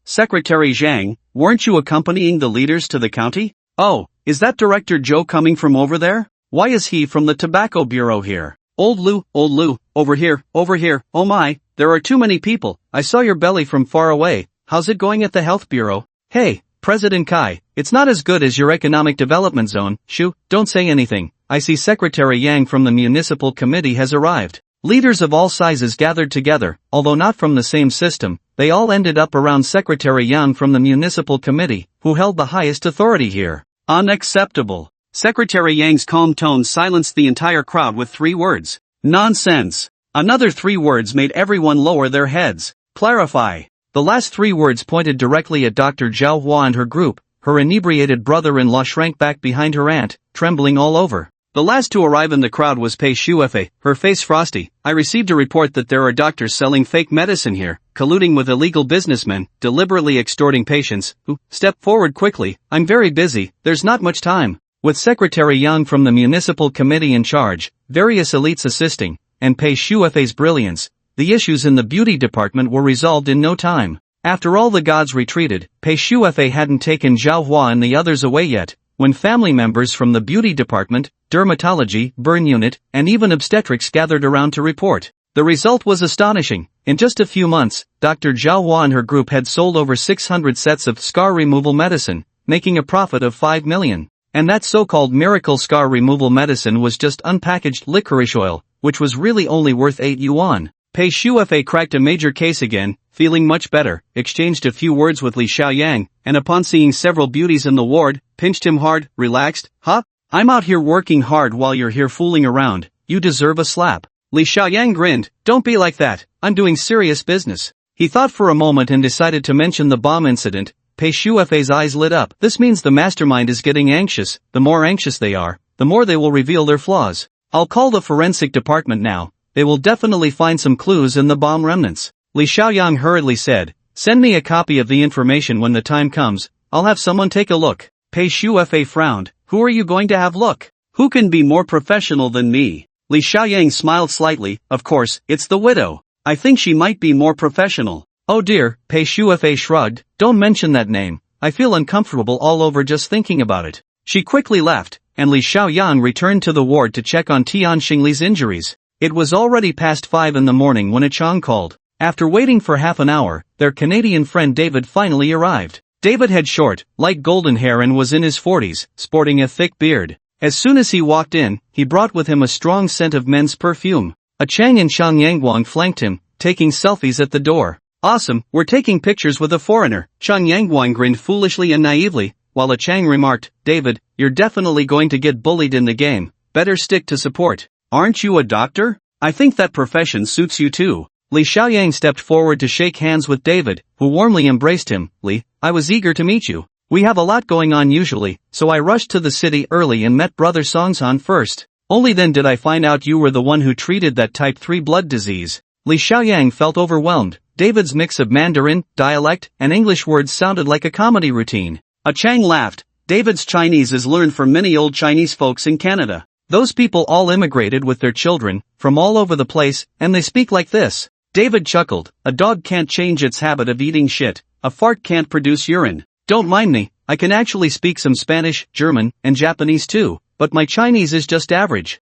Secretary Zhang, weren't you accompanying the leaders to the county? Oh, is that Director Zhou coming from over there? Why is he from the Tobacco Bureau here? Old Lu, over here, oh my, there are too many people. I saw your belly from far away. How's it going at the Health Bureau? Hey, President Kai, it's not as good as your economic development zone. Shoo, don't say anything. I see Secretary Yang from the Municipal Committee has arrived. Leaders of all sizes gathered together, although not from the same system, they all ended up around Secretary Yang from the Municipal Committee, who held the highest authority here. Unacceptable. Secretary Yang's calm tone silenced the entire crowd with 3 words. Nonsense. Another 3 words made everyone lower their heads. Clarify. The last 3 words pointed directly at Dr. Zhao Hua and her group. Her inebriated brother-in-law shrank back behind her aunt, trembling all over. The last to arrive in the crowd was Pei Shuefei, her face frosty. I received a report that there are doctors selling fake medicine here, colluding with illegal businessmen, deliberately extorting patients, who, step forward quickly, I'm very busy, there's not much time. With Secretary Yang from the Municipal Committee in charge, various elites assisting, and Pei Shuefei's brilliance, the issues in the beauty department were resolved in no time. After all the gods retreated, Pei Shuefei hadn't taken Zhao Hua and the others away yet, when family members from the beauty department, dermatology, burn unit, and even obstetrics gathered around to report. The result was astonishing. In just a few months, Dr. Zhao Hua and her group had sold over 600 sets of scar removal medicine, making a profit of 5 million. And that so-called miracle scar removal medicine was just unpackaged licorice oil, which was really only worth 8 yuan. Pei Shuefei cracked a major case again, feeling much better, exchanged a few words with Li Xiaoyang, and upon seeing several beauties in the ward, pinched him hard, relaxed. I'm out here working hard while you're here fooling around. You deserve a slap. Li Xiaoyang grinned. Don't be like that. I'm doing serious business. He thought for a moment and decided to mention the bomb incident. Pei Shuefei's eyes lit up. This means the mastermind is getting anxious. The more anxious they are, the more they will reveal their flaws. I'll call the forensic department now. They will definitely find some clues in the bomb remnants. Li Xiaoyang hurriedly said, send me a copy of the information when the time comes. I'll have someone take a look. Pei Shuefei frowned. Who are you going to have look? Who can be more professional than me? Li Xiaoyang smiled slightly. Of course, it's the widow. I think she might be more professional. Oh dear, Pei Shuefei shrugged. Don't mention that name. I feel uncomfortable all over just thinking about it. She quickly left, and Li Xiaoyang returned to the ward to check on Tian Xingli's injuries. It was already past 5 in the morning when a Chang called. After waiting for half an hour, their Canadian friend David finally arrived. David had short, light golden hair and was in his 40s, sporting a thick beard. As soon as he walked in, he brought with him a strong scent of men's perfume. A Chang and Shang Yangguang flanked him, taking selfies at the door. Awesome, we're taking pictures with a foreigner. Shang Yangguang grinned foolishly and naively, while a Chang remarked, David, you're definitely going to get bullied in the game. Better stick to support. Aren't you a doctor? I think that profession suits you too. Li Xiaoyang stepped forward to shake hands with David, who warmly embraced him. Li, I was eager to meet you. We have a lot going on usually, so I rushed to the city early and met Brother Songsan first. Only then did I find out you were the one who treated that type 3 blood disease. Li Xiaoyang felt overwhelmed. David's mix of Mandarin, dialect, and English words sounded like a comedy routine. A Chang laughed. David's Chinese is learned from many old Chinese folks in Canada. Those people all immigrated with their children, from all over the place, and they speak like this. David chuckled. A dog can't change its habit of eating shit. A fart can't produce urine. Don't mind me, I can actually speak some Spanish, German, and Japanese too, but my Chinese is just average.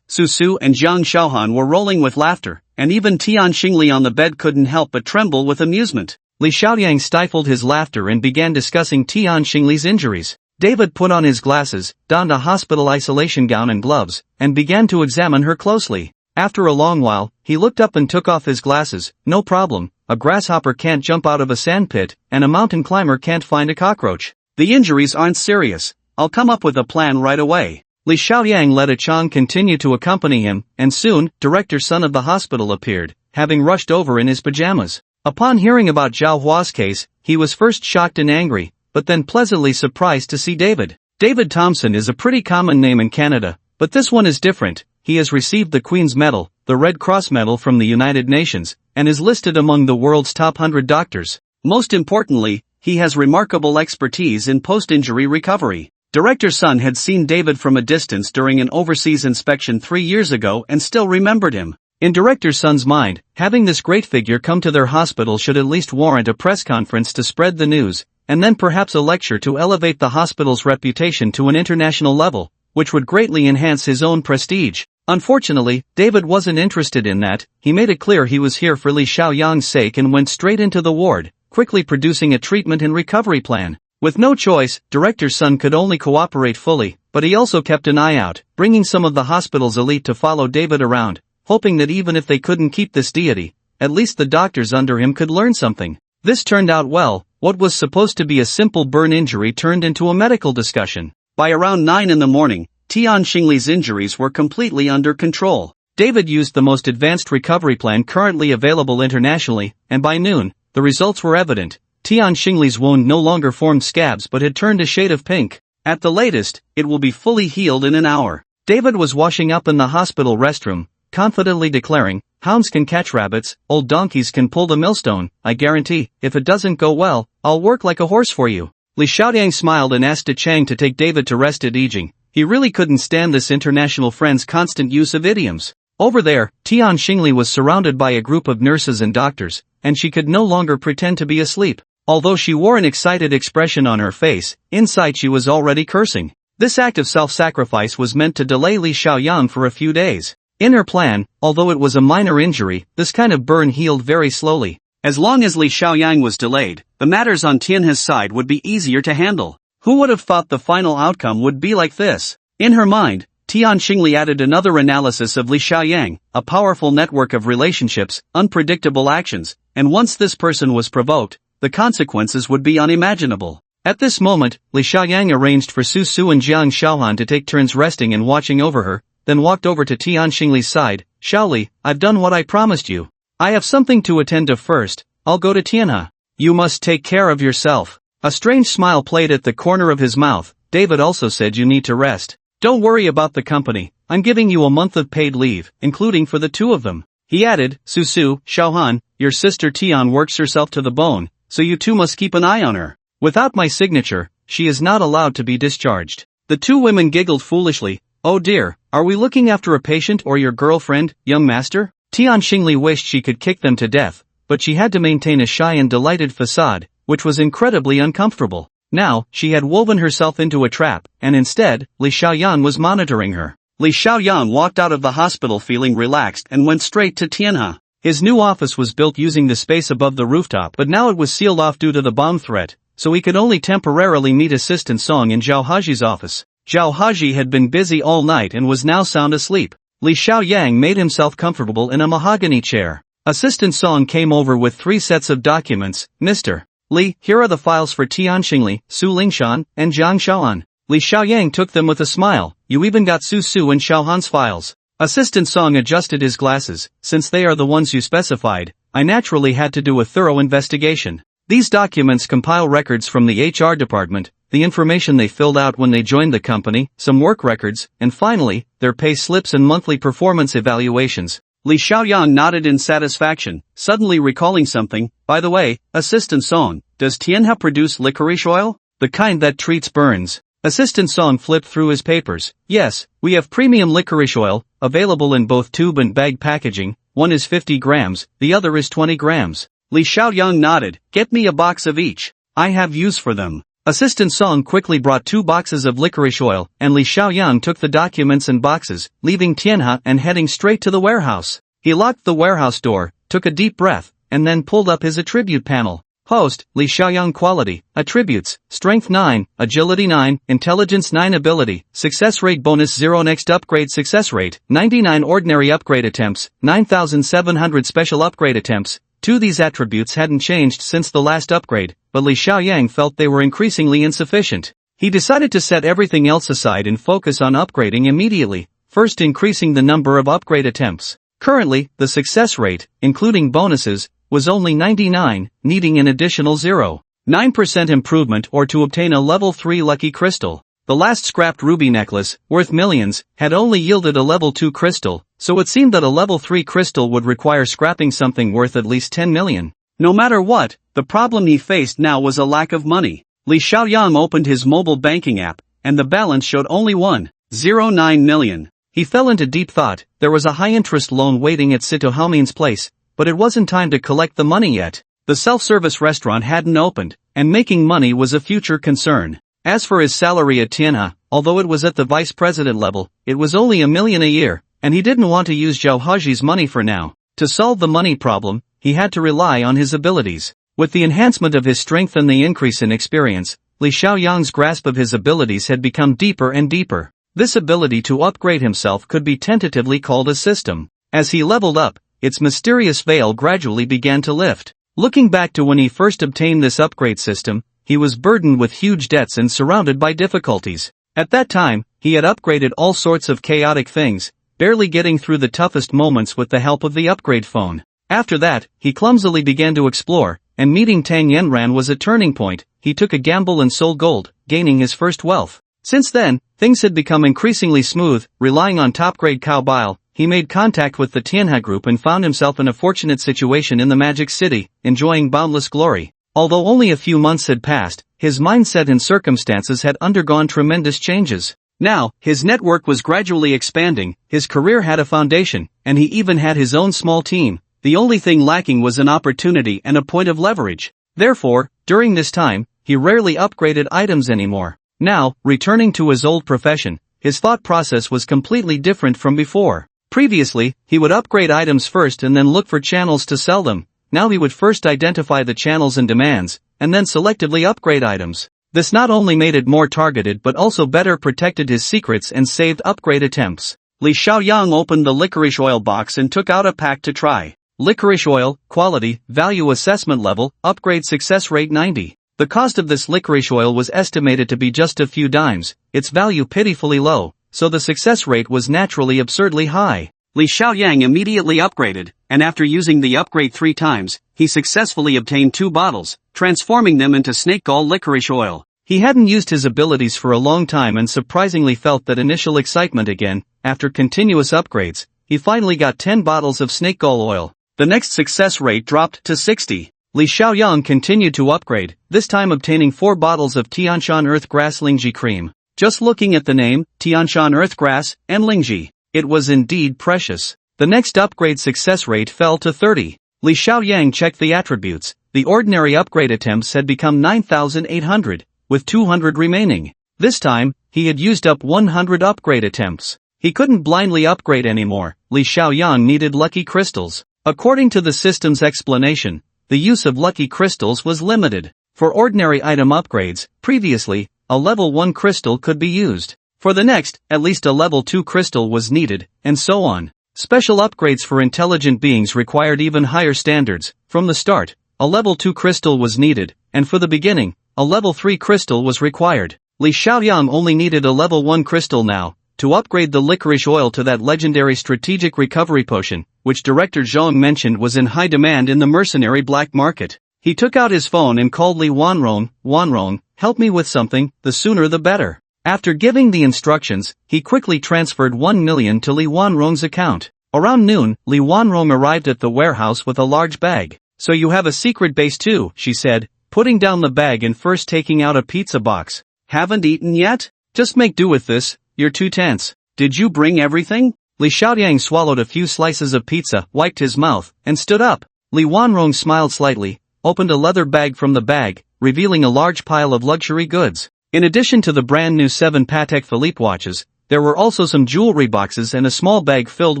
Susu and Jiang Xiaohan were rolling with laughter, and even Tian Xingli on the bed couldn't help but tremble with amusement. Li Xiaoyang stifled his laughter and began discussing Tian Xingli's injuries. David put on his glasses, donned a hospital isolation gown and gloves, and began to examine her closely. After a long while, he looked up and took off his glasses. No problem, a grasshopper can't jump out of a sandpit, and a mountain climber can't find a cockroach. The injuries aren't serious. I'll come up with a plan right away. Li Xiaoyang let Chang continue to accompany him, and soon, director's son of the hospital appeared, having rushed over in his pajamas. Upon hearing about Zhao Hua's case, he was first shocked and angry, but then pleasantly surprised to see David. David Thompson is a pretty common name in Canada, but this one is different. He has received the Queen's Medal, the Red Cross Medal from the United Nations, and is listed among the world's top 100 doctors. Most importantly, he has remarkable expertise in post-injury recovery. Director's son had seen David from a distance during an overseas inspection 3 years ago and still remembered him. In director's son's mind, having this great figure come to their hospital should at least warrant a press conference to spread the news, and then perhaps a lecture to elevate the hospital's reputation to an international level, which would greatly enhance his own prestige. Unfortunately, David wasn't interested in that. He made it clear he was here for Li Xiaoyang's sake and went straight into the ward, quickly producing a treatment and recovery plan. With no choice, director's son could only cooperate fully, but he also kept an eye out, bringing some of the hospital's elite to follow David around, hoping that even if they couldn't keep this deity, at least the doctors under him could learn something. This turned out well. What was supposed to be a simple burn injury turned into a medical discussion. By around 9 in the morning, Tian Xingli's injuries were completely under control. David used the most advanced recovery plan currently available internationally, and by noon, the results were evident. Tian Xingli's wound no longer formed scabs but had turned a shade of pink. At the latest, it will be fully healed in an hour. David was washing up in the hospital restroom, confidently declaring, "Hounds can catch rabbits, old donkeys can pull the millstone. I guarantee, if it doesn't go well, I'll work like a horse for you." Li Xiaoyang smiled and asked Chang to take David to rest at Yijing. He really couldn't stand this international friend's constant use of idioms. Over there, Tian Xingli was surrounded by a group of nurses and doctors, and she could no longer pretend to be asleep. Although she wore an excited expression on her face, inside she was already cursing. This act of self-sacrifice was meant to delay Li Xiaoyang for a few days. In her plan, although it was a minor injury, this kind of burn healed very slowly. As long as Li Xiaoyang was delayed, the matters on Tianhe's side would be easier to handle. Who would have thought the final outcome would be like this? In her mind, Tian Xingli added another analysis of Li Xiaoyang, a powerful network of relationships, unpredictable actions, and once this person was provoked, the consequences would be unimaginable. At this moment, Li Xiaoyang arranged for Su Su and Jiang Xiaohan to take turns resting and watching over her, then walked over to Tian Xingli's side. "Xiaoli, I've done what I promised you. I have something to attend to first. I'll go to Tianhe. You must take care of yourself." A strange smile played at the corner of his mouth. David also said you need to rest. Don't worry about the company. I'm giving you a month of paid leave, including for the two of them. He added, Su Su, Xiaohan, your sister Tian works herself to the bone, so you two must keep an eye on her. Without my signature, she is not allowed to be discharged. The two women giggled foolishly. Oh dear, are we looking after a patient or your girlfriend, young master? Tian Xingli wished she could kick them to death, but she had to maintain a shy and delighted facade, which was incredibly uncomfortable. Now, she had woven herself into a trap, and instead, Li Xiaoyan was monitoring her. Li Xiaoyan walked out of the hospital feeling relaxed and went straight to Tianhe. His new office was built using the space above the rooftop, but now it was sealed off due to the bomb threat, so he could only temporarily meet assistant Song in Zhao Haji's office. Zhao Haji had been busy all night and was now sound asleep. Li Xiaoyang made himself comfortable in a mahogany chair. Assistant Song came over with 3 sets of documents. Mr. Li, here are the files for Tian Xingli, Su Lingshan, and Jiang Xiaohan. Li Xiaoyang took them with a smile. You even got Su Su and Xiaohan's files. Assistant Song adjusted his glasses. Since they are the ones you specified, I naturally had to do a thorough investigation. These documents compile records from the HR department, the information they filled out when they joined the company, some work records, and finally, their pay slips and monthly performance evaluations. Li Xiaoyang nodded in satisfaction, suddenly recalling something. By the way, Assistant Song, does Tianhe produce licorice oil? The kind that treats burns. Assistant Song flipped through his papers. Yes, we have premium licorice oil, available in both tube and bag packaging, one is 50 grams, the other is 20 grams. Li Xiaoyang nodded. Get me a box of each. I have use for them. Assistant Song quickly brought 2 boxes of licorice oil, and Li Xiaoyang took the documents and boxes, leaving Tianhe and heading straight to the warehouse. He locked the warehouse door, took a deep breath, and then pulled up his attribute panel. Host, Li Xiaoyang quality, attributes, strength 9, agility 9, intelligence 9 ability, success rate bonus 0 next upgrade success rate, 99 ordinary upgrade attempts, 9,700 special upgrade attempts. 2 These attributes hadn't changed since the last upgrade, but Li Xiaoyang felt they were increasingly insufficient. He decided to set everything else aside and focus on upgrading immediately, first increasing the number of upgrade attempts. Currently, the success rate, including bonuses, was only 99, needing an additional 0.9% improvement or to obtain a level 3 lucky crystal. The last scrapped ruby necklace, worth millions, had only yielded a level 2 crystal, so it seemed that a level 3 crystal would require scrapping something worth at least 10 million. No matter what, the problem he faced now was a lack of money. Li Xiaoyang opened his mobile banking app, and the balance showed only 1.09 million. He fell into deep thought. There was a high-interest loan waiting at Sito Haomin's place, but it wasn't time to collect the money yet. The self-service restaurant hadn't opened, and making money was a future concern. As for his salary at Tianhe, although it was at the vice president level, it was only $1 million a year, and he didn't want to use Zhao Haji's money for now. To solve the money problem, he had to rely on his abilities. With the enhancement of his strength and the increase in experience, Li Xiaoyang's grasp of his abilities had become deeper and deeper. This ability to upgrade himself could be tentatively called a system. As he leveled up, its mysterious veil gradually began to lift. Looking back to when he first obtained this upgrade system, he was burdened with huge debts and surrounded by difficulties. At that time, he had upgraded all sorts of chaotic things, barely getting through the toughest moments with the help of the upgrade phone. After that, he clumsily began to explore, and meeting Tang Yanran was a turning point. He took a gamble and sold gold, gaining his first wealth. Since then, things had become increasingly smooth. Relying on top-grade Cao Bile, he made contact with the Tianhe group and found himself in a fortunate situation in the Magic City, enjoying boundless glory. Although only a few months had passed, his mindset and circumstances had undergone tremendous changes. Now, his network was gradually expanding, his career had a foundation, and he even had his own small team. The only thing lacking was an opportunity and a point of leverage. Therefore, during this time, he rarely upgraded items anymore. Now, returning to his old profession, his thought process was completely different from before. Previously, he would upgrade items first and then look for channels to sell them. Now he would first identify the channels and demands, and then selectively upgrade items. This not only made it more targeted but also better protected his secrets and saved upgrade attempts. Li Xiaoyang opened the licorice oil box and took out a pack to try. Licorice oil, quality, value assessment level, upgrade success rate 90. The cost of this licorice oil was estimated to be just a few dimes, its value pitifully low, so the success rate was naturally absurdly high. Li Xiaoyang immediately upgraded, and after using the upgrade 3 times, he successfully obtained 2 bottles, transforming them into snake gall licorice oil. He hadn't used his abilities for a long time and surprisingly felt that initial excitement again. After continuous upgrades, he finally got 10 bottles of snake gall oil. The next success rate dropped to 60. Li Xiaoyang continued to upgrade, this time obtaining 4 bottles of Tianshan Earthgrass Lingji cream. Just looking at the name, Tianshan Earthgrass, and Lingji, it was indeed precious. The next upgrade success rate fell to 30. Li Xiaoyang checked the attributes. The ordinary upgrade attempts had become 9,800, with 200 remaining. This time, he had used up 100 upgrade attempts. He couldn't blindly upgrade anymore. Li Xiaoyang needed lucky crystals. According to the system's explanation, the use of lucky crystals was limited. For ordinary item upgrades, previously, a level 1 crystal could be used. For the next, at least a level 2 crystal was needed, and so on. Special upgrades for intelligent beings required even higher standards. From the start, a level 2 crystal was needed, and for the beginning, a level 3 crystal was required. Li Xiaoyang only needed a level 1 crystal now, to upgrade the licorice oil to that legendary strategic recovery potion, which Director Zhang mentioned was in high demand in the mercenary black market. He took out his phone and called Li Wanrong. Wanrong, help me with something, the sooner the better. After giving the instructions, he quickly transferred 1 million to Li Wanrong's account. Around noon, Li Wanrong arrived at the warehouse with a large bag. So you have a secret base too, she said, putting down the bag and first taking out a pizza box. Haven't eaten yet? Just make do with this, you're too tense. Did you bring everything? Li Xiaoyang swallowed a few slices of pizza, wiped his mouth, and stood up. Li Wanrong smiled slightly, opened a leather bag from the bag, revealing a large pile of luxury goods. In addition to the brand new 7 Patek Philippe watches, there were also some jewelry boxes and a small bag filled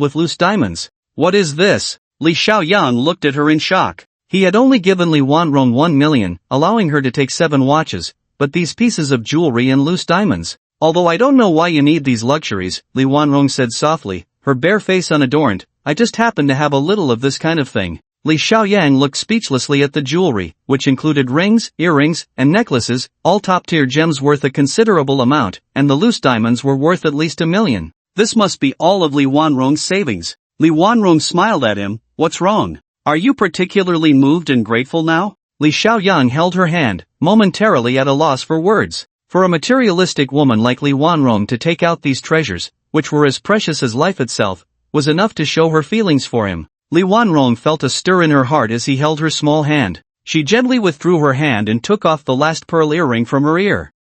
with loose diamonds. What is this? Li Xiaoyang looked at her in shock. He had only given Li Wanrong 1 million, allowing her to take 7 watches, but these pieces of jewelry and loose diamonds. Although I don't know why you need these luxuries, Li Wanrong said softly, her bare face unadorned, I just happen to have a little of this kind of thing. Li Xiaoyang looked speechlessly at the jewelry, which included rings, earrings, and necklaces, all top-tier gems worth a considerable amount, and the loose diamonds were worth at least 1 million. This must be all of Li Wanrong's savings. Li Wanrong smiled at him. What's wrong? Are you particularly moved and grateful now? Li Xiaoyang held her hand, momentarily at a loss for words. For a materialistic woman like Li Wanrong to take out these treasures, which were as precious as life itself, was enough to show her feelings for him. Li Wanrong felt a stir in her heart as he held her small hand. She gently withdrew her hand and took off the last pearl earring from her ear.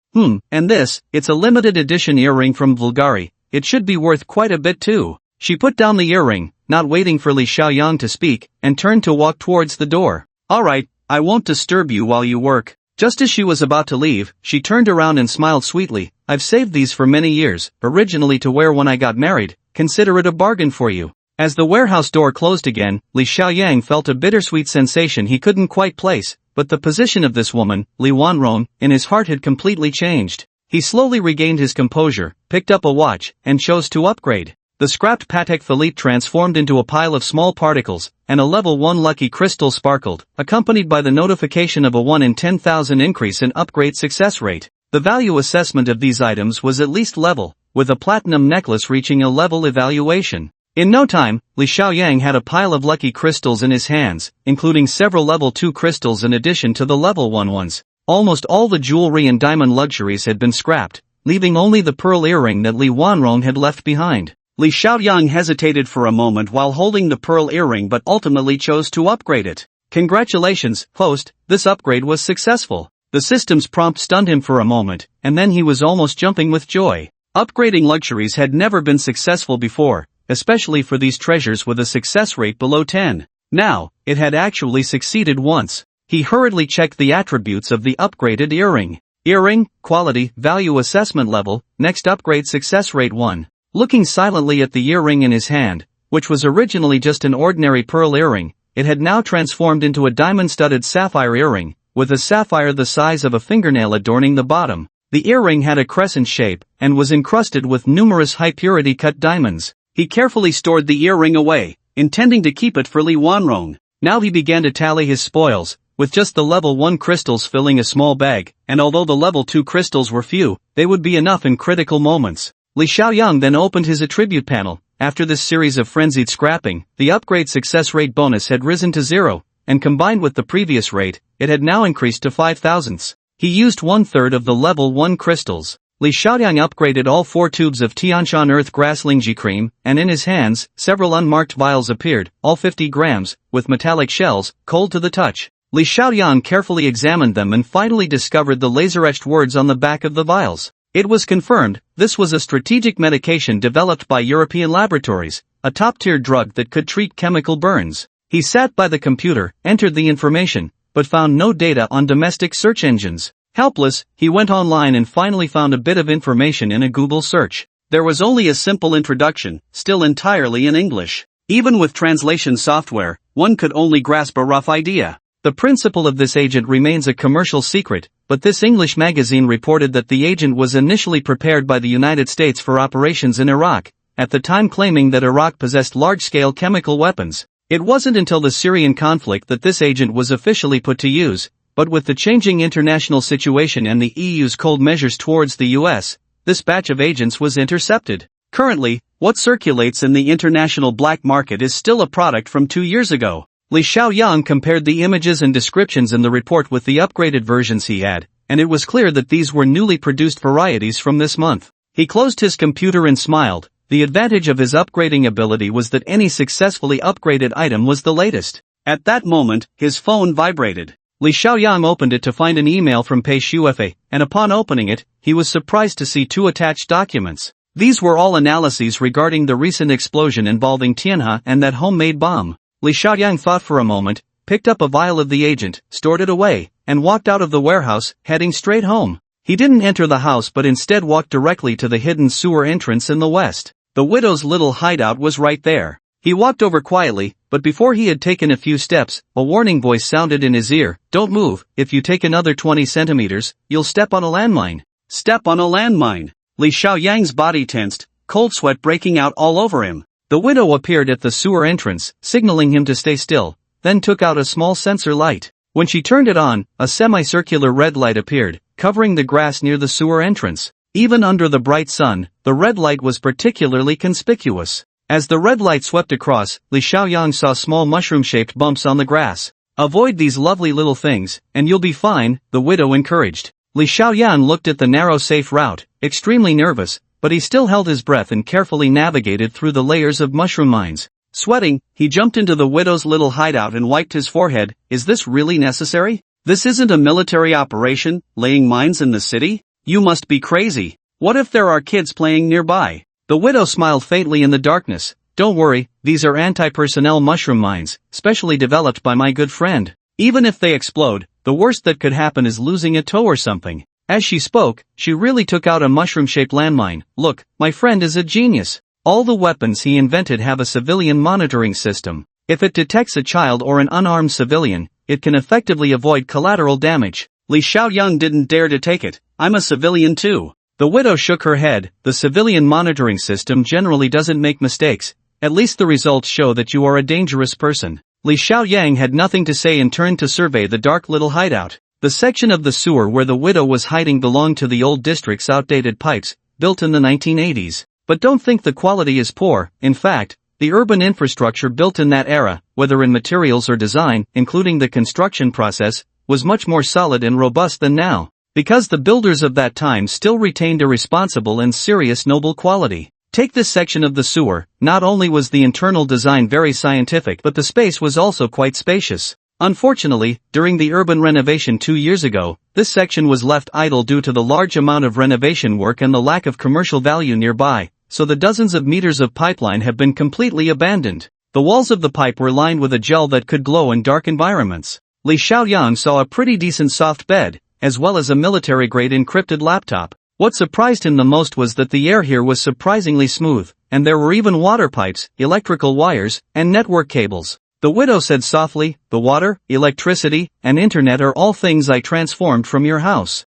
And this, it's a limited edition earring from Bulgari, it should be worth quite a bit too. She put down the earring, not waiting for Li Xiaoyang to speak, and turned to walk towards the door. Alright, I won't disturb you while you work. Just as she was about to leave, she turned around and smiled sweetly. I've saved these for many years, originally to wear when I got married, consider it a bargain for you. As the warehouse door closed again, Li Xiaoyang felt a bittersweet sensation he couldn't quite place, but the position of this woman, Li Wanrong, in his heart had completely changed. He slowly regained his composure, picked up a watch, and chose to upgrade. The scrapped Patek Philippe transformed into a pile of small particles, and a level 1 lucky crystal sparkled, accompanied by the notification of a 1 in 10,000 increase in upgrade success rate. The value assessment of these items was at least level, with a platinum necklace reaching a level evaluation. In no time, Li Xiaoyang had a pile of lucky crystals in his hands, including several level 2 crystals in addition to the level 1 ones. Almost all the jewelry and diamond luxuries had been scrapped, leaving only the pearl earring that Li Wanrong had left behind. Li Xiaoyang hesitated for a moment while holding the pearl earring but ultimately chose to upgrade it. Congratulations, host, this upgrade was successful. The system's prompt stunned him for a moment, and then he was almost jumping with joy. Upgrading luxuries had never been successful before, especially for these treasures with a success rate below 10. Now, it had actually succeeded once. He hurriedly checked the attributes of the upgraded earring. Earring, quality, value assessment level, next upgrade success rate 1. Looking silently at the earring in his hand, which was originally just an ordinary pearl earring, it had now transformed into a diamond-studded sapphire earring, with a sapphire the size of a fingernail adorning the bottom. The earring had a crescent shape, and was encrusted with numerous high-purity cut diamonds. He carefully stored the earring away, intending to keep it for Li Wanrong. Now he began to tally his spoils, with just the level 1 crystals filling a small bag, and although the level 2 crystals were few, they would be enough in critical moments. Li Xiaoyang then opened his attribute panel. After this series of frenzied scrapping, the upgrade success rate bonus had risen to 0, and combined with the previous rate, it had now increased to 5 thousandths. He used 1/3 of the level 1 crystals. Li Xiaoyang upgraded all 4 tubes of Tianshan Earth Grass Lingji cream, and in his hands, several unmarked vials appeared, all 50 grams, with metallic shells, cold to the touch. Li Xiaoyang carefully examined them and finally discovered the laser-etched words on the back of the vials. It was confirmed, this was a strategic medication developed by European laboratories, a top-tier drug that could treat chemical burns. He sat by the computer, entered the information, but found no data on domestic search engines. Helpless, he went online and finally found a bit of information in a Google search. There was only a simple introduction, still entirely in English. Even with translation software, one could only grasp a rough idea. The principle of this agent remains a commercial secret, but this English magazine reported that the agent was initially prepared by the United States for operations in Iraq, at the time claiming that Iraq possessed large-scale chemical weapons. It wasn't until the Syrian conflict that this agent was officially put to use, but with the changing international situation and the EU's cold measures towards the US, this batch of agents was intercepted. Currently, what circulates in the international black market is still a product from 2 years ago. Li Xiaoyang compared the images and descriptions in the report with the upgraded versions he had, and it was clear that these were newly produced varieties from this month. He closed his computer and smiled. The advantage of his upgrading ability was that any successfully upgraded item was the latest. At that moment, his phone vibrated. Li Xiaoyang opened it to find an email from Pei Shuefei, and upon opening it, he was surprised to see 2 attached documents. These were all analyses regarding the recent explosion involving Tianhe and that homemade bomb. Li Xiaoyang thought for a moment, picked up a vial of the agent, stored it away, and walked out of the warehouse, heading straight home. He didn't enter the house but instead walked directly to the hidden sewer entrance in the west. The widow's little hideout was right there. He walked over quietly, but before he had taken a few steps, a warning voice sounded in his ear. Don't move, if you take another 20 centimeters, you'll step on a landmine. Step on a landmine. Li Xiaoyang's body tensed, cold sweat breaking out all over him. The widow appeared at the sewer entrance, signaling him to stay still, then took out a small sensor light. When she turned it on, a semicircular red light appeared, covering the grass near the sewer entrance. Even under the bright sun, the red light was particularly conspicuous. As the red light swept across, Li Xiaoyang saw small mushroom-shaped bumps on the grass. Avoid these lovely little things, and you'll be fine, the widow encouraged. Li Xiaoyang looked at the narrow safe route, extremely nervous, but he still held his breath and carefully navigated through the layers of mushroom mines. Sweating, he jumped into the widow's little hideout and wiped his forehead. Is this really necessary? This isn't a military operation, laying mines in the city? You must be crazy. What if there are kids playing nearby? The widow smiled faintly in the darkness. Don't worry, these are anti-personnel mushroom mines, specially developed by my good friend. Even if they explode, the worst that could happen is losing a toe or something. As she spoke, she really took out a mushroom-shaped landmine. Look, my friend is a genius. All the weapons he invented have a civilian monitoring system. If it detects a child or an unarmed civilian, it can effectively avoid collateral damage. Li Xiaoyang didn't dare to take it. I'm a civilian too. The widow shook her head. The civilian monitoring system generally doesn't make mistakes. At least the results show that you are a dangerous person. Li Xiaoyang had nothing to say and turned to survey the dark little hideout. The section of the sewer where the widow was hiding belonged to the old district's outdated pipes, built in the 1980s. But don't think the quality is poor. In fact, the urban infrastructure built in that era, whether in materials or design, including the construction process, was much more solid and robust than now. Because the builders of that time still retained a responsible and serious noble quality. Take this section of the sewer. Not only was the internal design very scientific, but the space was also quite spacious. Unfortunately, during the urban renovation 2 years ago, this section was left idle due to the large amount of renovation work and the lack of commercial value nearby, so the dozens of meters of pipeline have been completely abandoned. The walls of the pipe were lined with a gel that could glow in dark environments. Li Xiaoyang saw a pretty decent soft bed, as well as a military-grade encrypted laptop. What surprised him the most was that the air here was surprisingly smooth, and there were even water pipes, electrical wires, and network cables. The widow said softly, the water, electricity, and internet are all things I transformed from your house.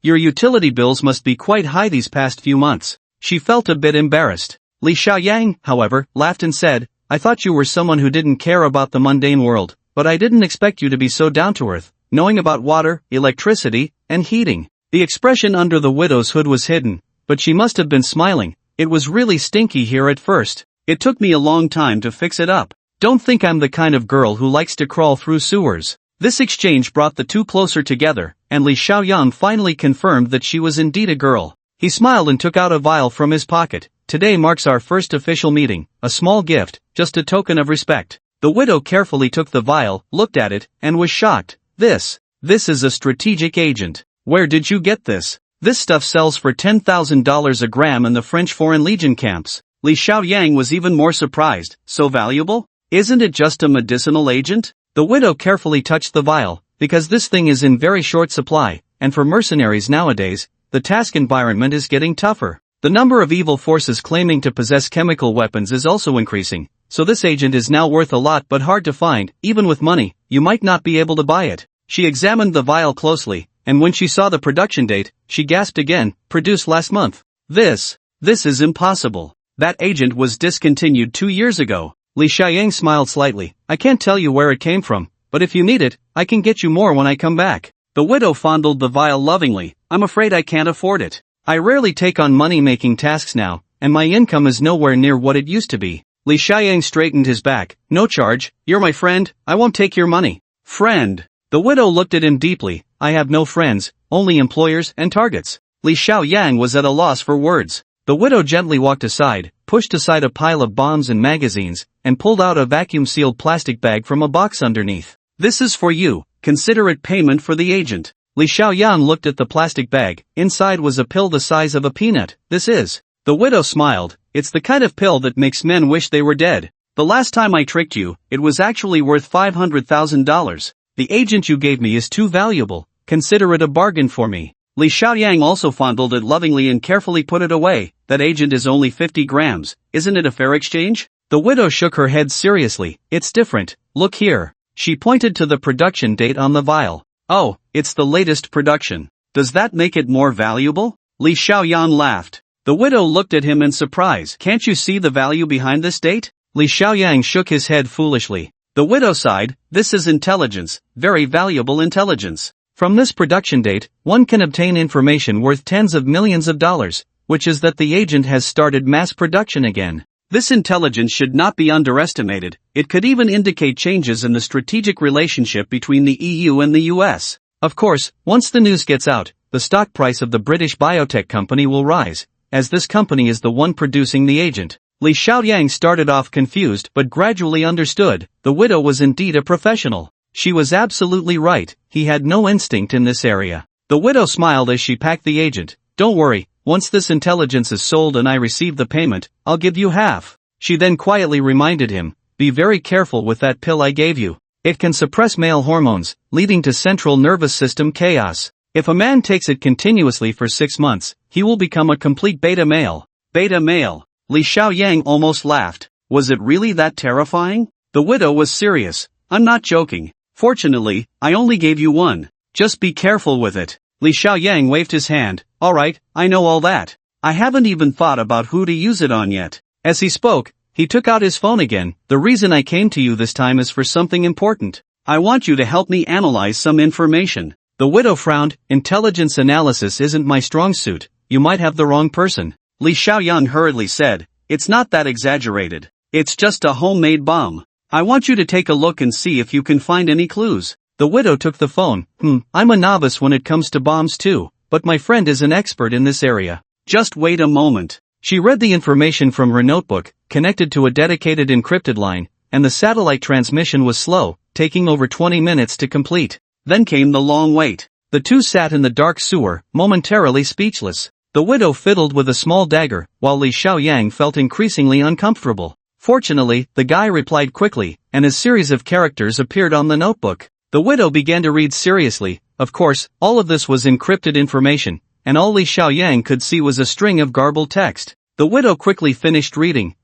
Your utility bills must be quite high these past few months. She felt a bit embarrassed. Li Xiaoyang, however, laughed and said, I thought you were someone who didn't care about the mundane world, but I didn't expect you to be so down-to-earth, knowing about water, electricity, and heating. The expression under the widow's hood was hidden, but she must have been smiling. It was really stinky here at first. It took me a long time to fix it up. Don't think I'm the kind of girl who likes to crawl through sewers. This exchange brought the two closer together, and Li Xiaoyang finally confirmed that she was indeed a girl. He smiled and took out a vial from his pocket. Today marks our first official meeting, a small gift, just a token of respect. The widow carefully took the vial, looked at it, and was shocked. This is a strategic agent. Where did you get this? This stuff sells for $10,000 a gram in the French Foreign Legion camps. Li Xiaoyang was even more surprised. So valuable? Isn't it just a medicinal agent? The widow carefully touched the vial, because this thing is in very short supply, and for mercenaries nowadays, the task environment is getting tougher. The number of evil forces claiming to possess chemical weapons is also increasing, so this agent is now worth a lot but hard to find. Even with money, you might not be able to buy it. She examined the vial closely, and when she saw the production date, she gasped again, produced last month. This is impossible. That agent was discontinued 2 years ago. Li Xiaoyang smiled slightly. I can't tell you where it came from, but if you need it, I can get you more when I come back. The widow fondled the vial lovingly. I'm afraid I can't afford it. I rarely take on money-making tasks now, and my income is nowhere near what it used to be. Li Xiaoyang straightened his back. No charge, you're my friend, I won't take your money. Friend. The widow looked at him deeply. I have no friends, only employers and targets. Li Xiaoyang was at a loss for words. The widow gently walked aside, pushed aside a pile of bombs and magazines, and pulled out a vacuum-sealed plastic bag from a box underneath. This is for you, consider it payment for the agent. Li Xiaoyang looked at the plastic bag. Inside was a pill the size of a peanut. This is The widow smiled. It's the kind of pill that makes men wish they were dead. The last time I tricked you, it was actually worth $500,000. The agent you gave me is too valuable. Consider it a bargain for me. Li Xiaoyang also fondled it lovingly and carefully put it away. That agent is only 50 grams. Isn't it a fair exchange? The widow shook her head seriously. It's different. Look here. She pointed to the production date on the vial. Oh, it's the latest production. Does that make it more valuable? Li Xiaoyan laughed. The widow looked at him in surprise. Can't you see the value behind this date? Li Xiaoyang shook his head foolishly. The widow sighed. This is intelligence, very valuable intelligence. From this production date, one can obtain information worth tens of millions of dollars, which is that the agent has started mass production again. This intelligence should not be underestimated. It could even indicate changes in the strategic relationship between the EU and the US. Of course, once the news gets out, the stock price of the British biotech company will rise, as this company is the one producing the agent. Li Xiaoyang started off confused but gradually understood. The widow was indeed a professional. She was absolutely right. He had no instinct in this area. The widow smiled as she packed the agent. Don't worry, once this intelligence is sold and I receive the payment, I'll give you half. She then quietly reminded him, be very careful with that pill I gave you. It can suppress male hormones, leading to central nervous system chaos. If a man takes it continuously for 6 months, he will become a complete beta male. Beta male. Li Xiaoyang almost laughed. Was it really that terrifying? The widow was serious. I'm not joking. Fortunately, I only gave you one. Just be careful with it. Li Xiaoyang waved his hand. Alright, I know all that. I haven't even thought about who to use it on yet. As he spoke, he took out his phone again. The reason I came to you this time is for something important. I want you to help me analyze some information. The widow frowned. Intelligence analysis isn't my strong suit. You might have the wrong person. Li Xiaoyan hurriedly said, it's not that exaggerated. It's just a homemade bomb. I want you to take a look and see if you can find any clues. The widow took the phone. I'm a novice when it comes to bombs too, but my friend is an expert in this area. Just wait a moment. She read the information from her notebook, connected to a dedicated encrypted line, and the satellite transmission was slow, taking over 20 minutes to complete. Then came the long wait. The two sat in the dark sewer, momentarily speechless. The widow fiddled with a small dagger, while Li Xiaoyang felt increasingly uncomfortable. Fortunately, the guy replied quickly, and a series of characters appeared on the notebook. The widow began to read seriously. Of course, all of this was encrypted information, and all Li Xiaoyang could see was a string of garbled text. The widow quickly finished reading.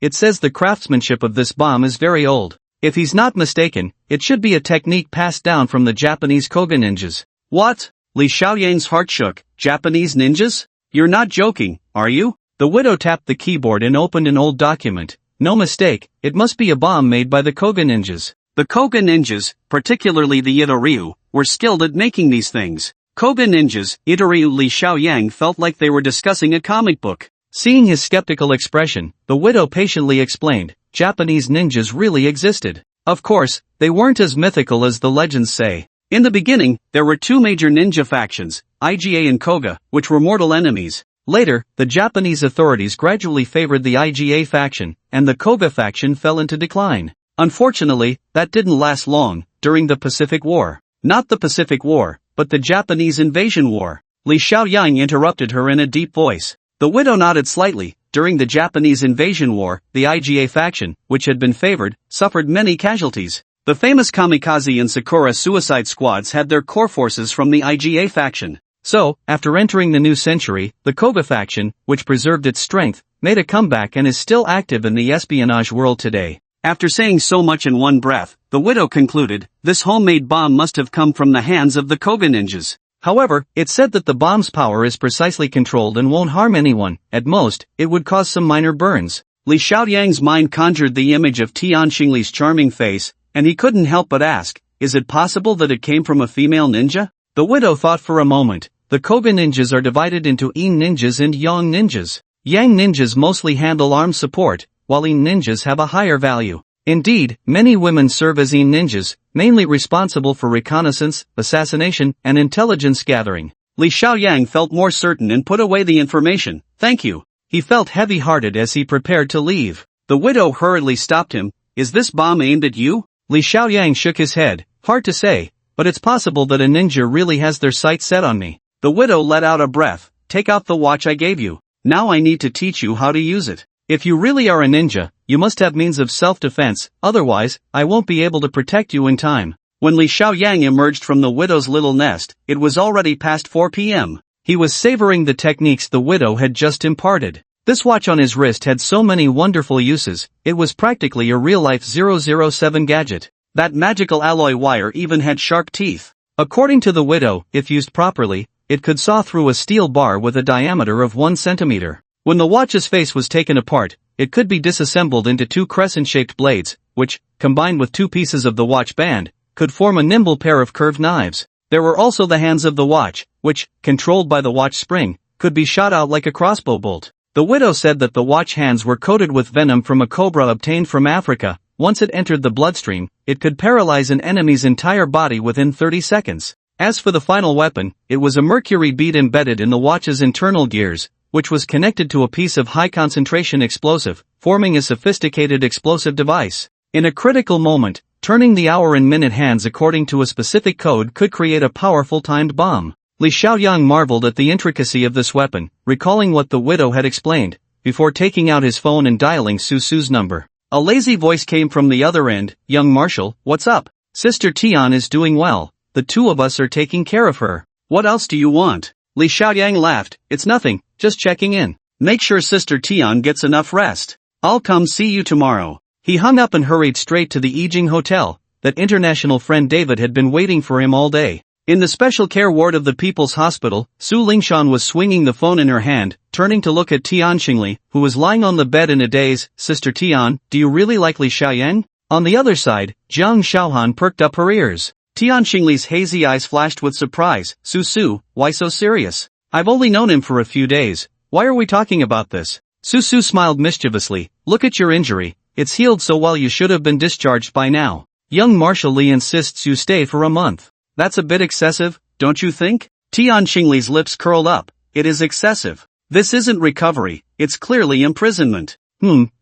It says the craftsmanship of this bomb is very old. If he's not mistaken, it should be a technique passed down from the Japanese Koga ninjas. What? Li Xiaoyang's heart shook. Japanese ninjas? You're not joking, are you? The widow tapped the keyboard and opened an old document. No mistake, it must be a bomb made by the Koga ninjas. The Koga ninjas, particularly the Itoryu, were skilled at making these things. Koga ninjas, Itoryu. Li Xiaoyang felt like they were discussing a comic book. Seeing his skeptical expression, the widow patiently explained, Japanese ninjas really existed. Of course, they weren't as mythical as the legends say. In the beginning, there were two major ninja factions, IGA and Koga, which were mortal enemies. Later, the Japanese authorities gradually favored the IGA faction, and the Koga faction fell into decline. Unfortunately, that didn't last long. During the Pacific War. Not the Pacific War, but the Japanese Invasion War. Li Xiaoyang interrupted her in a deep voice. The widow nodded slightly. During the Japanese Invasion War, the IGA faction, which had been favored, suffered many casualties. The famous Kamikaze and Sakura suicide squads had their core forces from the IGA faction. So, after entering the new century, the Koga faction, which preserved its strength, made a comeback and is still active in the espionage world today. After saying so much in one breath, the widow concluded, this homemade bomb must have come from the hands of the Koga ninjas. However, it said that the bomb's power is precisely controlled and won't harm anyone. At most, it would cause some minor burns. Li Xiaoyang's mind conjured the image of Tian Xingli's charming face, and he couldn't help but ask, is it possible that it came from a female ninja? The widow thought for a moment. The Koga ninjas are divided into Yin ninjas and Yang ninjas. Yang ninjas mostly handle armed support, while Yin ninjas have a higher value. Indeed, many women serve as Yin ninjas, mainly responsible for reconnaissance, assassination, and intelligence gathering. Li Xiaoyang felt more certain and put away the information. Thank you. He felt heavy-hearted as he prepared to leave. The widow hurriedly stopped him. Is this bomb aimed at you? Li Xiaoyang shook his head. Hard to say, but it's possible that a ninja really has their sights set on me. The widow let out a breath. Take out the watch I gave you. Now I need to teach you how to use it. If you really are a ninja, you must have means of self-defense, otherwise, I won't be able to protect you in time. When Li Xiaoyang emerged from the widow's little nest, it was already past 4 p.m. He was savoring the techniques the widow had just imparted. This watch on his wrist had so many wonderful uses, it was practically a real-life 007 gadget. That magical alloy wire even had sharp teeth. According to the widow, if used properly, it could saw through a steel bar with a diameter of 1 centimeter. When the watch's face was taken apart, it could be disassembled into 2 crescent-shaped blades, which, combined with 2 pieces of the watch band, could form a nimble pair of curved knives. There were also the hands of the watch, which, controlled by the watch spring, could be shot out like a crossbow bolt. The widow said that the watch hands were coated with venom from a cobra obtained from Africa. Once it entered the bloodstream, it could paralyze an enemy's entire body within 30 seconds. As for the final weapon, it was a mercury bead embedded in the watch's internal gears, which was connected to a piece of high-concentration explosive, forming a sophisticated explosive device. In a critical moment, turning the hour and minute hands according to a specific code could create a powerful timed bomb. Li Xiaoyang marveled at the intricacy of this weapon, recalling what the widow had explained, before taking out his phone and dialing Susu's number. A lazy voice came from the other end. "Young Marshal, what's up? Sister Tian is doing well. The 2 of us are taking care of her. What else do you want?" Li Xiaoyang laughed. "It's nothing, just checking in. Make sure Sister Tian gets enough rest. I'll come see you tomorrow." He hung up and hurried straight to the Yijing Hotel. That international friend David had been waiting for him all day. In the special care ward of the People's Hospital, Su Lingshan was swinging the phone in her hand, turning to look at Tian Xingli, who was lying on the bed in a daze. "Sister Tian, do you really like Li Xiaoyang?" On the other side, Jiang Xiaohan perked up her ears. Tian Xingli's hazy eyes flashed with surprise. "Su, why so serious? I've only known him for a few days. Why are we talking about this?" Su smiled mischievously. "Look at your injury. It's healed so well, you should have been discharged by now. Young Marshal Li insists you stay for a month. That's a bit excessive, don't you think?" Tian Xingli's lips curled up. "It is excessive. This isn't recovery, it's clearly imprisonment."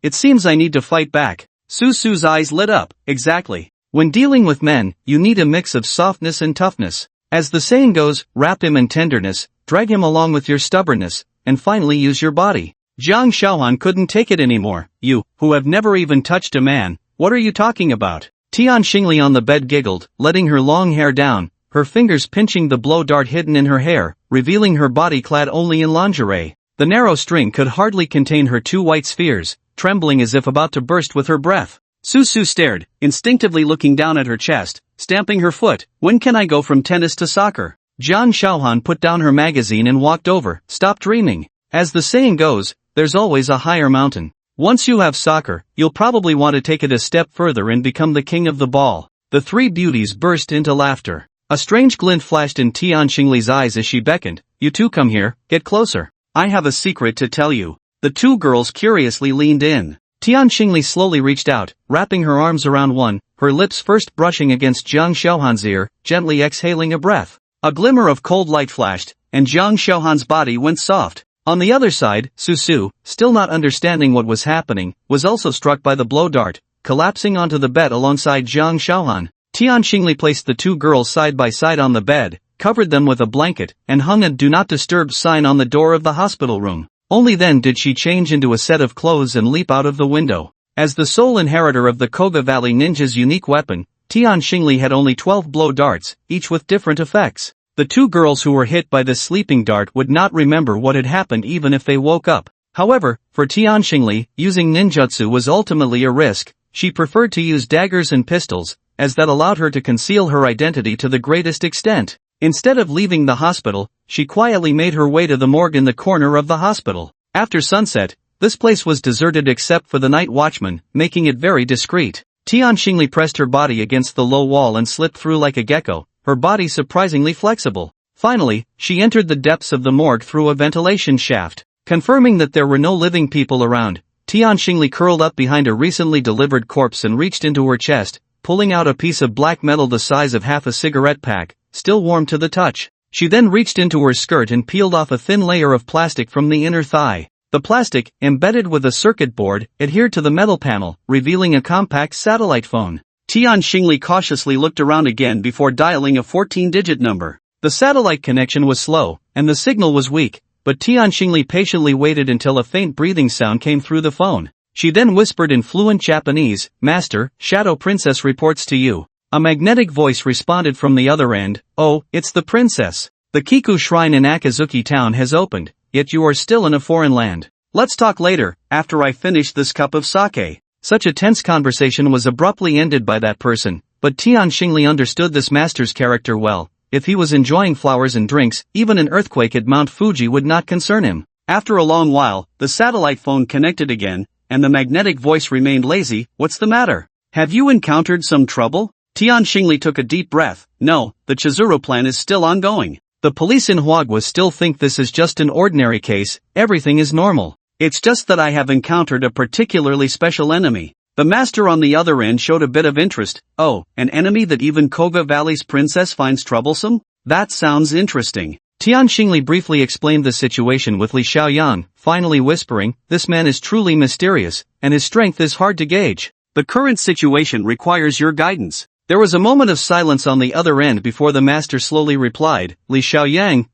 It seems I need to fight back." Su's eyes lit up. "Exactly. When dealing with men, you need a mix of softness and toughness. As the saying goes, wrap him in tenderness, drag him along with your stubbornness, and finally use your body." Jiang Xiaohan couldn't take it anymore. "You, who have never even touched a man, what are you talking about?" Tian Xingli on the bed giggled, letting her long hair down, her fingers pinching the blow dart hidden in her hair, revealing her body clad only in lingerie. The narrow string could hardly contain her 2 white spheres, trembling as if about to burst with her breath. Su stared, instinctively looking down at her chest, stamping her foot. "When can I go from tennis to soccer?" Jiang Xiaohan put down her magazine and walked over. "Stop dreaming. As the saying goes, there's always a higher mountain. Once you have soccer, you'll probably want to take it a step further and become the king of the ball." The 3 beauties burst into laughter. A strange glint flashed in Tian Xingli's eyes as she beckoned. "You 2 come here, get closer. I have a secret to tell you." The 2 girls curiously leaned in. Tian Xingli slowly reached out, wrapping her arms around one, her lips first brushing against Jiang Xiaohan's ear, gently exhaling a breath. A glimmer of cold light flashed, and Jiang Xiaohan's body went soft. On the other side, Su, still not understanding what was happening, was also struck by the blow dart, collapsing onto the bed alongside Jiang Xiaohan. Tian Xingli placed the 2 girls side by side on the bed, covered them with a blanket, and hung a "Do Not Disturb" sign on the door of the hospital room. Only then did she change into a set of clothes and leap out of the window. As the sole inheritor of the Koga Valley Ninja's unique weapon, Tian Xingli had only 12 blow darts, each with different effects. The 2 girls who were hit by this sleeping dart would not remember what had happened even if they woke up. However, for Tian Xingli, using ninjutsu was ultimately a risk. She preferred to use daggers and pistols, as that allowed her to conceal her identity to the greatest extent. Instead of leaving the hospital, she quietly made her way to the morgue in the corner of the hospital. After sunset, this place was deserted except for the night watchman, making it very discreet. Tian Xingli pressed her body against the low wall and slipped through like a gecko, her body surprisingly flexible. Finally, she entered the depths of the morgue through a ventilation shaft. Confirming that there were no living people around, Tian Xingli curled up behind a recently delivered corpse and reached into her chest, pulling out a piece of black metal the size of half a cigarette pack, still warm to the touch. She then reached into her skirt and peeled off a thin layer of plastic from the inner thigh. The plastic, embedded with a circuit board, adhered to the metal panel, revealing a compact satellite phone. Tian Xingli cautiously looked around again before dialing a 14-digit number. The satellite connection was slow, and the signal was weak, but Tian Xingli patiently waited until a faint breathing sound came through the phone. She then whispered in fluent Japanese, "Master, Shadow Princess reports to you." A magnetic voice responded from the other end, "Oh, it's the princess. The Kiku shrine in Akazuki town has opened, yet you are still in a foreign land. Let's talk later, after I finish this cup of sake." Such a tense conversation was abruptly ended by that person, but Tian Xingli understood this master's character well. If he was enjoying flowers and drinks, even an earthquake at Mount Fuji would not concern him. After a long while, the satellite phone connected again, and the magnetic voice remained lazy. "What's the matter? Have you encountered some trouble?" Tian Xingli took a deep breath. "No, the Chizuru plan is still ongoing. The police in Huagua still think this is just an ordinary case, everything is normal. It's just that I have encountered a particularly special enemy." The master on the other end showed a bit of interest. "Oh, an enemy that even Koga Valley's princess finds troublesome? That sounds interesting." Tian Xingli briefly explained the situation with Li Xiaoyang, finally whispering, "This man is truly mysterious, and his strength is hard to gauge. The current situation requires your guidance." There was a moment of silence on the other end before the master slowly replied, "Li Xiaoyang,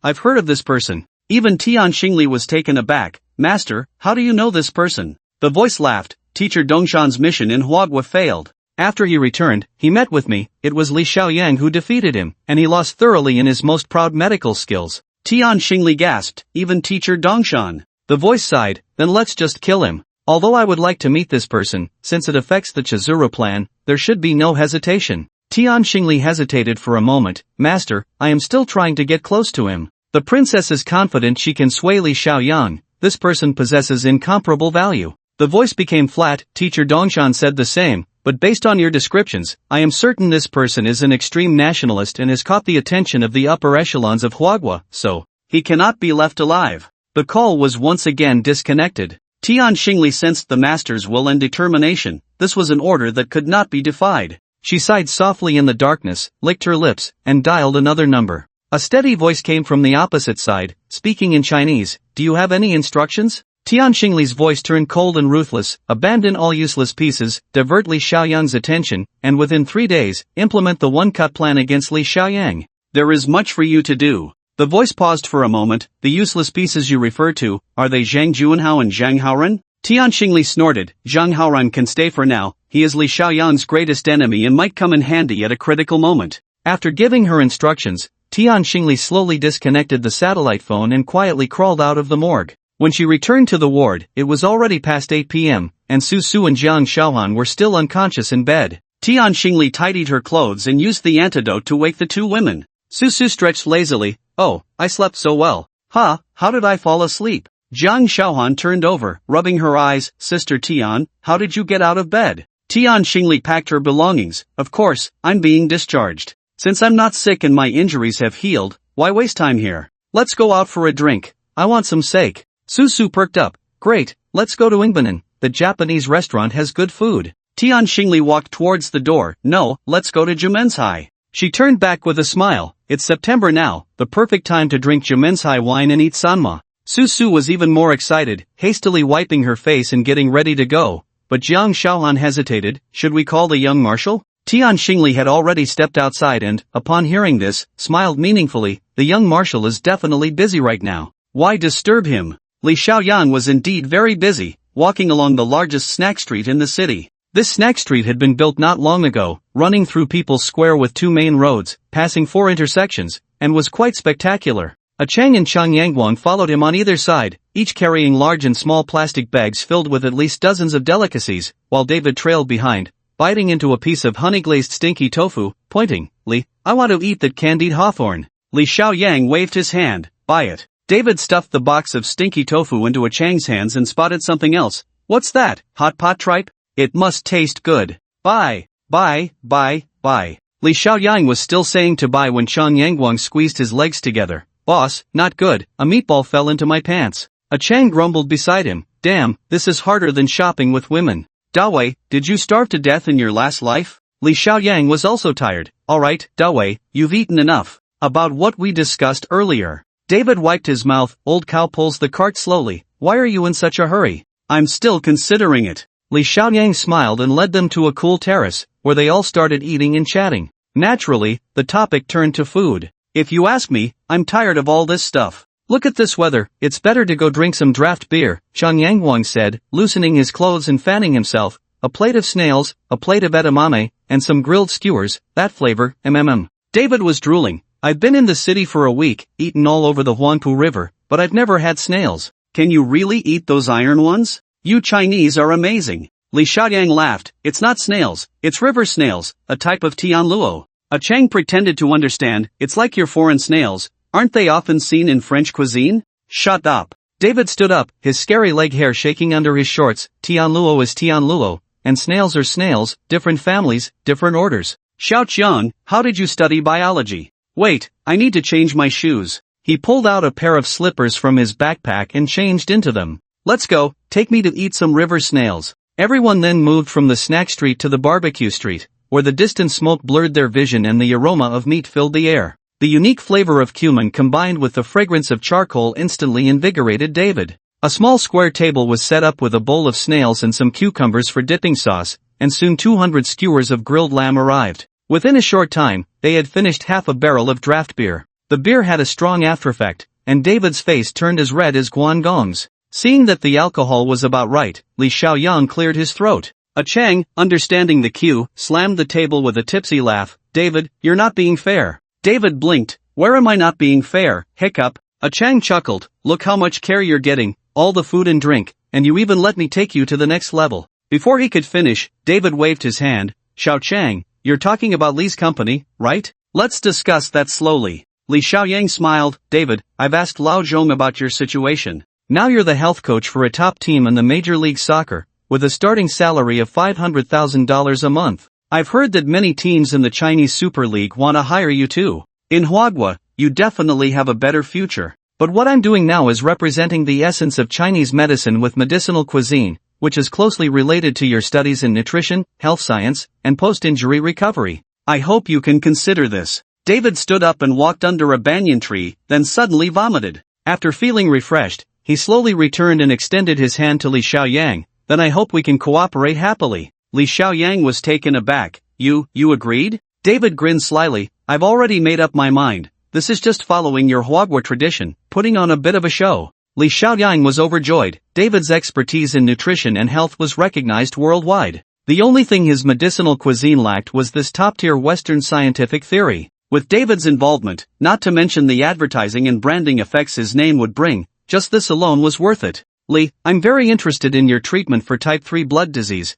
I've heard of this person." Even Tian Xingli was taken aback. "Master, how do you know this person?" The voice laughed. "Teacher Dongshan's mission in Huagua failed. After he returned, he met with me. It was Li Xiaoyang who defeated him, and he lost thoroughly in his most proud medical skills." Tian Xingli gasped, "Even Teacher Dongshan?" The voice sighed, "Then let's just kill him. Although I would like to meet this person, since it affects the Chizuru plan, there should be no hesitation." Tian Xingli hesitated for a moment. "Master, I am still trying to get close to him. The princess is confident she can sway Li Xiaoyang. This person possesses incomparable value." The voice became flat. "Teacher Dongshan said the same, but based on your descriptions, I am certain this person is an extreme nationalist and has caught the attention of the upper echelons of Huagua, so he cannot be left alive." The call was once again disconnected. Tian Xingli sensed the master's will and determination. This was an order that could not be defied. She sighed softly in the darkness, licked her lips, and dialed another number. A steady voice came from the opposite side, speaking in Chinese. "Do you have any instructions?" Tian Xingli's voice turned cold and ruthless. "Abandon all useless pieces, divert Li Xiaoyang's attention, and within 3 days, implement the one-cut plan against Li Xiaoyang. There is much for you to do." The voice paused for a moment. "The useless pieces you refer to, are they Zhang Juanhao and Zhang Haoran?" Tian Xingli snorted. "Zhang Haoran can stay for now. He is Li Xiaoyang's greatest enemy and might come in handy at a critical moment." After giving her instructions, Tian Xingli slowly disconnected the satellite phone and quietly crawled out of the morgue. When she returned to the ward, it was already past 8 p.m., and Su Su and Jiang Xiaohan were still unconscious in bed. Tian Xingli tidied her clothes and used the antidote to wake the two women. Su Su stretched lazily. "Oh, I slept so well. How did I fall asleep?" Jiang Xiaohan turned over, rubbing her eyes. "Sister Tian, how did you get out of bed?" Tian Xingli packed her belongings. "Of course, I'm being discharged. Since I'm not sick and my injuries have healed, why waste time here? Let's go out for a drink. I want some sake." Su Su perked up. "Great, let's go to Ingbanan. The Japanese restaurant has good food." Tian Xingli walked towards the door. "No, let's go to Jumenzhai." She turned back with a smile. "It's September now, the perfect time to drink Jumenzhai wine and eat sanma." Su Su was even more excited, hastily wiping her face and getting ready to go. But Jiang Xiaohan hesitated. "Should we call the young marshal?" Tian Xingli had already stepped outside and, upon hearing this, smiled meaningfully. "The young marshal is definitely busy right now. Why disturb him?" Li Xiaoyang was indeed very busy, walking along the largest snack street in the city. This snack street had been built not long ago, running through People's Square with 2 main roads, passing 4 intersections, and was quite spectacular. A Chang and Chang Yangguang followed him on either side, each carrying large and small plastic bags filled with at least dozens of delicacies, while David trailed behind, biting into a piece of honey-glazed stinky tofu, pointing. "Li, I want to eat that candied hawthorn." Li Xiaoyang waved his hand. "Buy it." David stuffed the box of stinky tofu into a Chang's hands and spotted something else. "What's that, hot pot tripe? It must taste good. Buy. Li Xiaoyang was still saying to buy when Chang Yangguang squeezed his legs together. "Boss, not good, a meatball fell into my pants." A Chang grumbled beside him. "Damn, this is harder than shopping with women." "Dawei, did you starve to death in your last life?" Li Xiaoyang was also tired. "Alright, Dawei, you've eaten enough. About what we discussed earlier." David wiped his mouth. "Old cow pulls the cart slowly. Why are you in such a hurry?" "I'm still considering it." Li Xiaoyang smiled and led them to a cool terrace, where they all started eating and chatting. Naturally, the topic turned to food. "If you ask me, I'm tired of all this stuff. Look at this weather, it's better to go drink some draft beer, Chang Yangwang said, loosening his clothes and fanning himself. A plate of snails, a plate of edamame, and some grilled skewers, that flavor, David was drooling. I've been in the city for a week, eaten all over the Huangpu River, but I've never had snails. Can you really eat those iron ones? You Chinese are amazing. Li Xiaoyang laughed. It's not snails, it's river snails, a type of tianluo. A Chang pretended to understand. It's like your foreign snails. Aren't they often seen in French cuisine? Shut up. David stood up, his scary leg hair shaking under his shorts. Tianluo is tianluo, and snails are snails, different families, different orders. Xiao Qiang, how did you study biology? Wait, I need to change my shoes. He pulled out a pair of slippers from his backpack and changed into them. Let's go, take me to eat some river snails. Everyone then moved from the snack street to the barbecue street, where the distant smoke blurred their vision and the aroma of meat filled the air. The unique flavor of cumin combined with the fragrance of charcoal instantly invigorated David. A small square table was set up with a bowl of snails and some cucumbers for dipping sauce, and soon 200 skewers of grilled lamb arrived. Within a short time, they had finished half a barrel of draft beer. The beer had a strong aftereffect, and David's face turned as red as Guangdong's. Seeing that the alcohol was about right, Li Xiaoyang cleared his throat. A Chang, understanding the cue, slammed the table with a tipsy laugh. David, you're not being fair. David blinked. Where am I not being fair? Hiccup. A Chang chuckled. Look how much care you're getting, all the food and drink, and you even let me take you to the next level. Before he could finish, David waved his hand. Xiao Chang, you're talking about Li's company, right? Let's discuss that slowly. Li Xiaoyang smiled. David, I've asked Lao Zhong about your situation. Now you're the health coach for a top team in the Major League Soccer, with a starting salary of $500,000 a month. I've heard that many teams in the Chinese Super League want to hire you too. In Huagua, you definitely have a better future. But what I'm doing now is representing the essence of Chinese medicine with medicinal cuisine, which is closely related to your studies in nutrition, health science, and post-injury recovery. I hope you can consider this. David stood up and walked under a banyan tree, then suddenly vomited. After feeling refreshed, he slowly returned and extended his hand to Li Xiaoyang. Then I hope we can cooperate happily. Li Xiaoyang was taken aback. You agreed? David grinned slyly. I've already made up my mind. This is just following your Huagua tradition, putting on a bit of a show. Li Xiaoyang was overjoyed. David's expertise in nutrition and health was recognized worldwide. The only thing his medicinal cuisine lacked was this top-tier Western scientific theory. With David's involvement, not to mention the advertising and branding effects his name would bring, just this alone was worth it. Li, I'm very interested in your treatment for type 3 blood disease.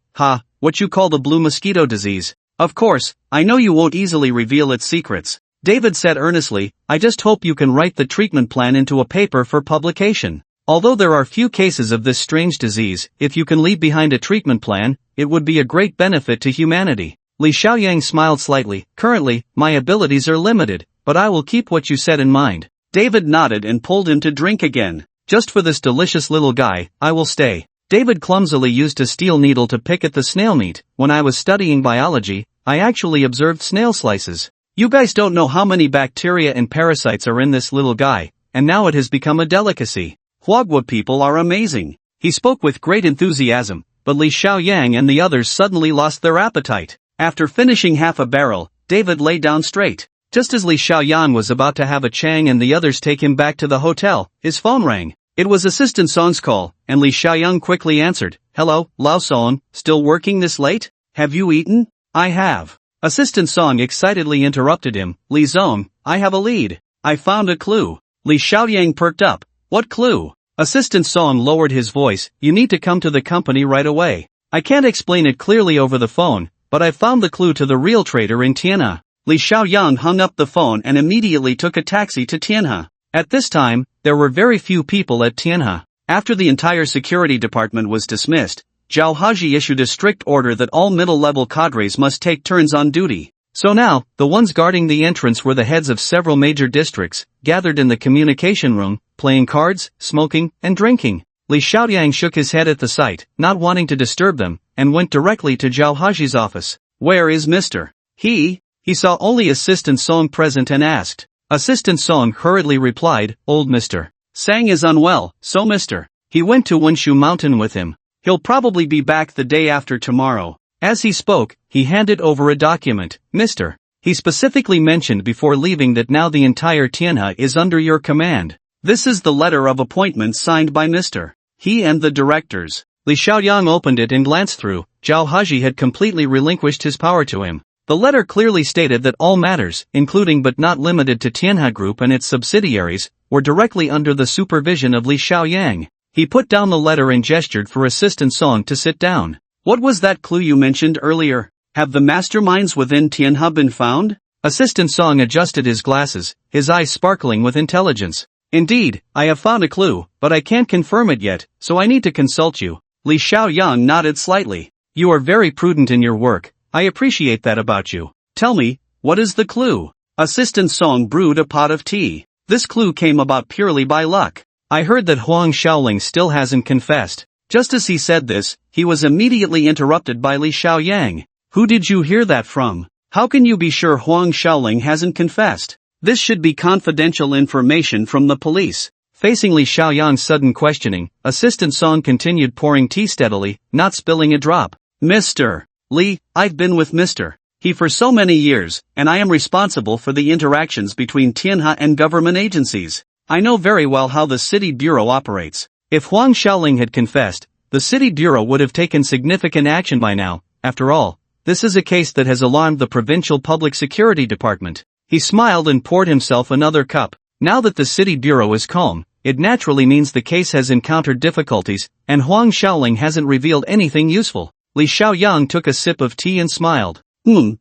What you call the blue mosquito disease. Of course, I know you won't easily reveal its secrets. David said earnestly, I just hope you can write the treatment plan into a paper for publication. Although there are few cases of this strange disease, if you can leave behind a treatment plan, it would be a great benefit to humanity. Li Xiaoyang smiled slightly. Currently, my abilities are limited, but I will keep what you said in mind. David nodded and pulled him to drink again. Just for this delicious little guy, I will stay. David clumsily used a steel needle to pick at the snail meat. When I was studying biology, I actually observed snail slices. You guys don't know how many bacteria and parasites are in this little guy, and now it has become a delicacy. Huagua people are amazing. He spoke with great enthusiasm, but Li Xiaoyang and the others suddenly lost their appetite. After finishing half a barrel, David lay down straight. Just as Li Xiaoyan was about to have a Chang and the others take him back to the hotel, his phone rang. It was Assistant Song's call, and Li Xiaoyan quickly answered. Hello, Lao Song, still working this late? Have you eaten? I have. Assistant Song excitedly interrupted him. Li Zong, I have a lead. I found a clue. Li Xiaoyang perked up. What clue? Assistant Song lowered his voice. You need to come to the company right away. I can't explain it clearly over the phone, but I found the clue to the real traitor in Tianhe. Li Xiaoyang hung up the phone and immediately took a taxi to Tianhe. At this time, there were very few people at Tianhe. After the entire security department was dismissed, Zhao Haji issued a strict order that all middle-level cadres must take turns on duty. So now, the ones guarding the entrance were the heads of several major districts, gathered in the communication room, playing cards, smoking, and drinking. Li Xiaoyang shook his head at the sight, not wanting to disturb them, and went directly to Zhao Haji's office. Where is Mr. He saw only Assistant Song present and asked. Assistant Song hurriedly replied, Old Mr. Sang is unwell, so Mr. He went to Wenshu Mountain with him. He'll probably be back the day after tomorrow. As he spoke, he handed over a document. Mr. He specifically mentioned before leaving that now the entire Tianhe is under your command. This is the letter of appointment signed by Mr. He and the directors. Li Xiaoyang opened it and glanced through. Zhao Haji had completely relinquished his power to him. The letter clearly stated that all matters, including but not limited to Tianhe Group and its subsidiaries, were directly under the supervision of Li Xiaoyang. He put down the letter and gestured for Assistant Song to sit down. What was that clue you mentioned earlier? Have the masterminds within Tianhe been found? Assistant Song adjusted his glasses, his eyes sparkling with intelligence. Indeed, I have found a clue, but I can't confirm it yet, so I need to consult you. Li Xiaoyang nodded slightly. You are very prudent in your work. I appreciate that about you. Tell me, what is the clue? Assistant Song brewed a pot of tea. This clue came about purely by luck. I heard that Huang Shaoling still hasn't confessed. Just as he said this, he was immediately interrupted by Li Xiaoyang. Who did you hear that from? How can you be sure Huang Shaoling hasn't confessed? This should be confidential information from the police. Facing Li Xiaoyang's sudden questioning, Assistant Song continued pouring tea steadily, not spilling a drop. Mr. Li, I've been with Mr. He for so many years, and I am responsible for the interactions between Tianhe and government agencies. I know very well how the city bureau operates. If Huang Shaoling had confessed, the city bureau would have taken significant action by now. After all, this is a case that has alarmed the provincial public security department. He smiled and poured himself another cup. Now that the city bureau is calm, it naturally means the case has encountered difficulties, and Huang Shaoling hasn't revealed anything useful. Li Xiaoyang took a sip of tea and smiled.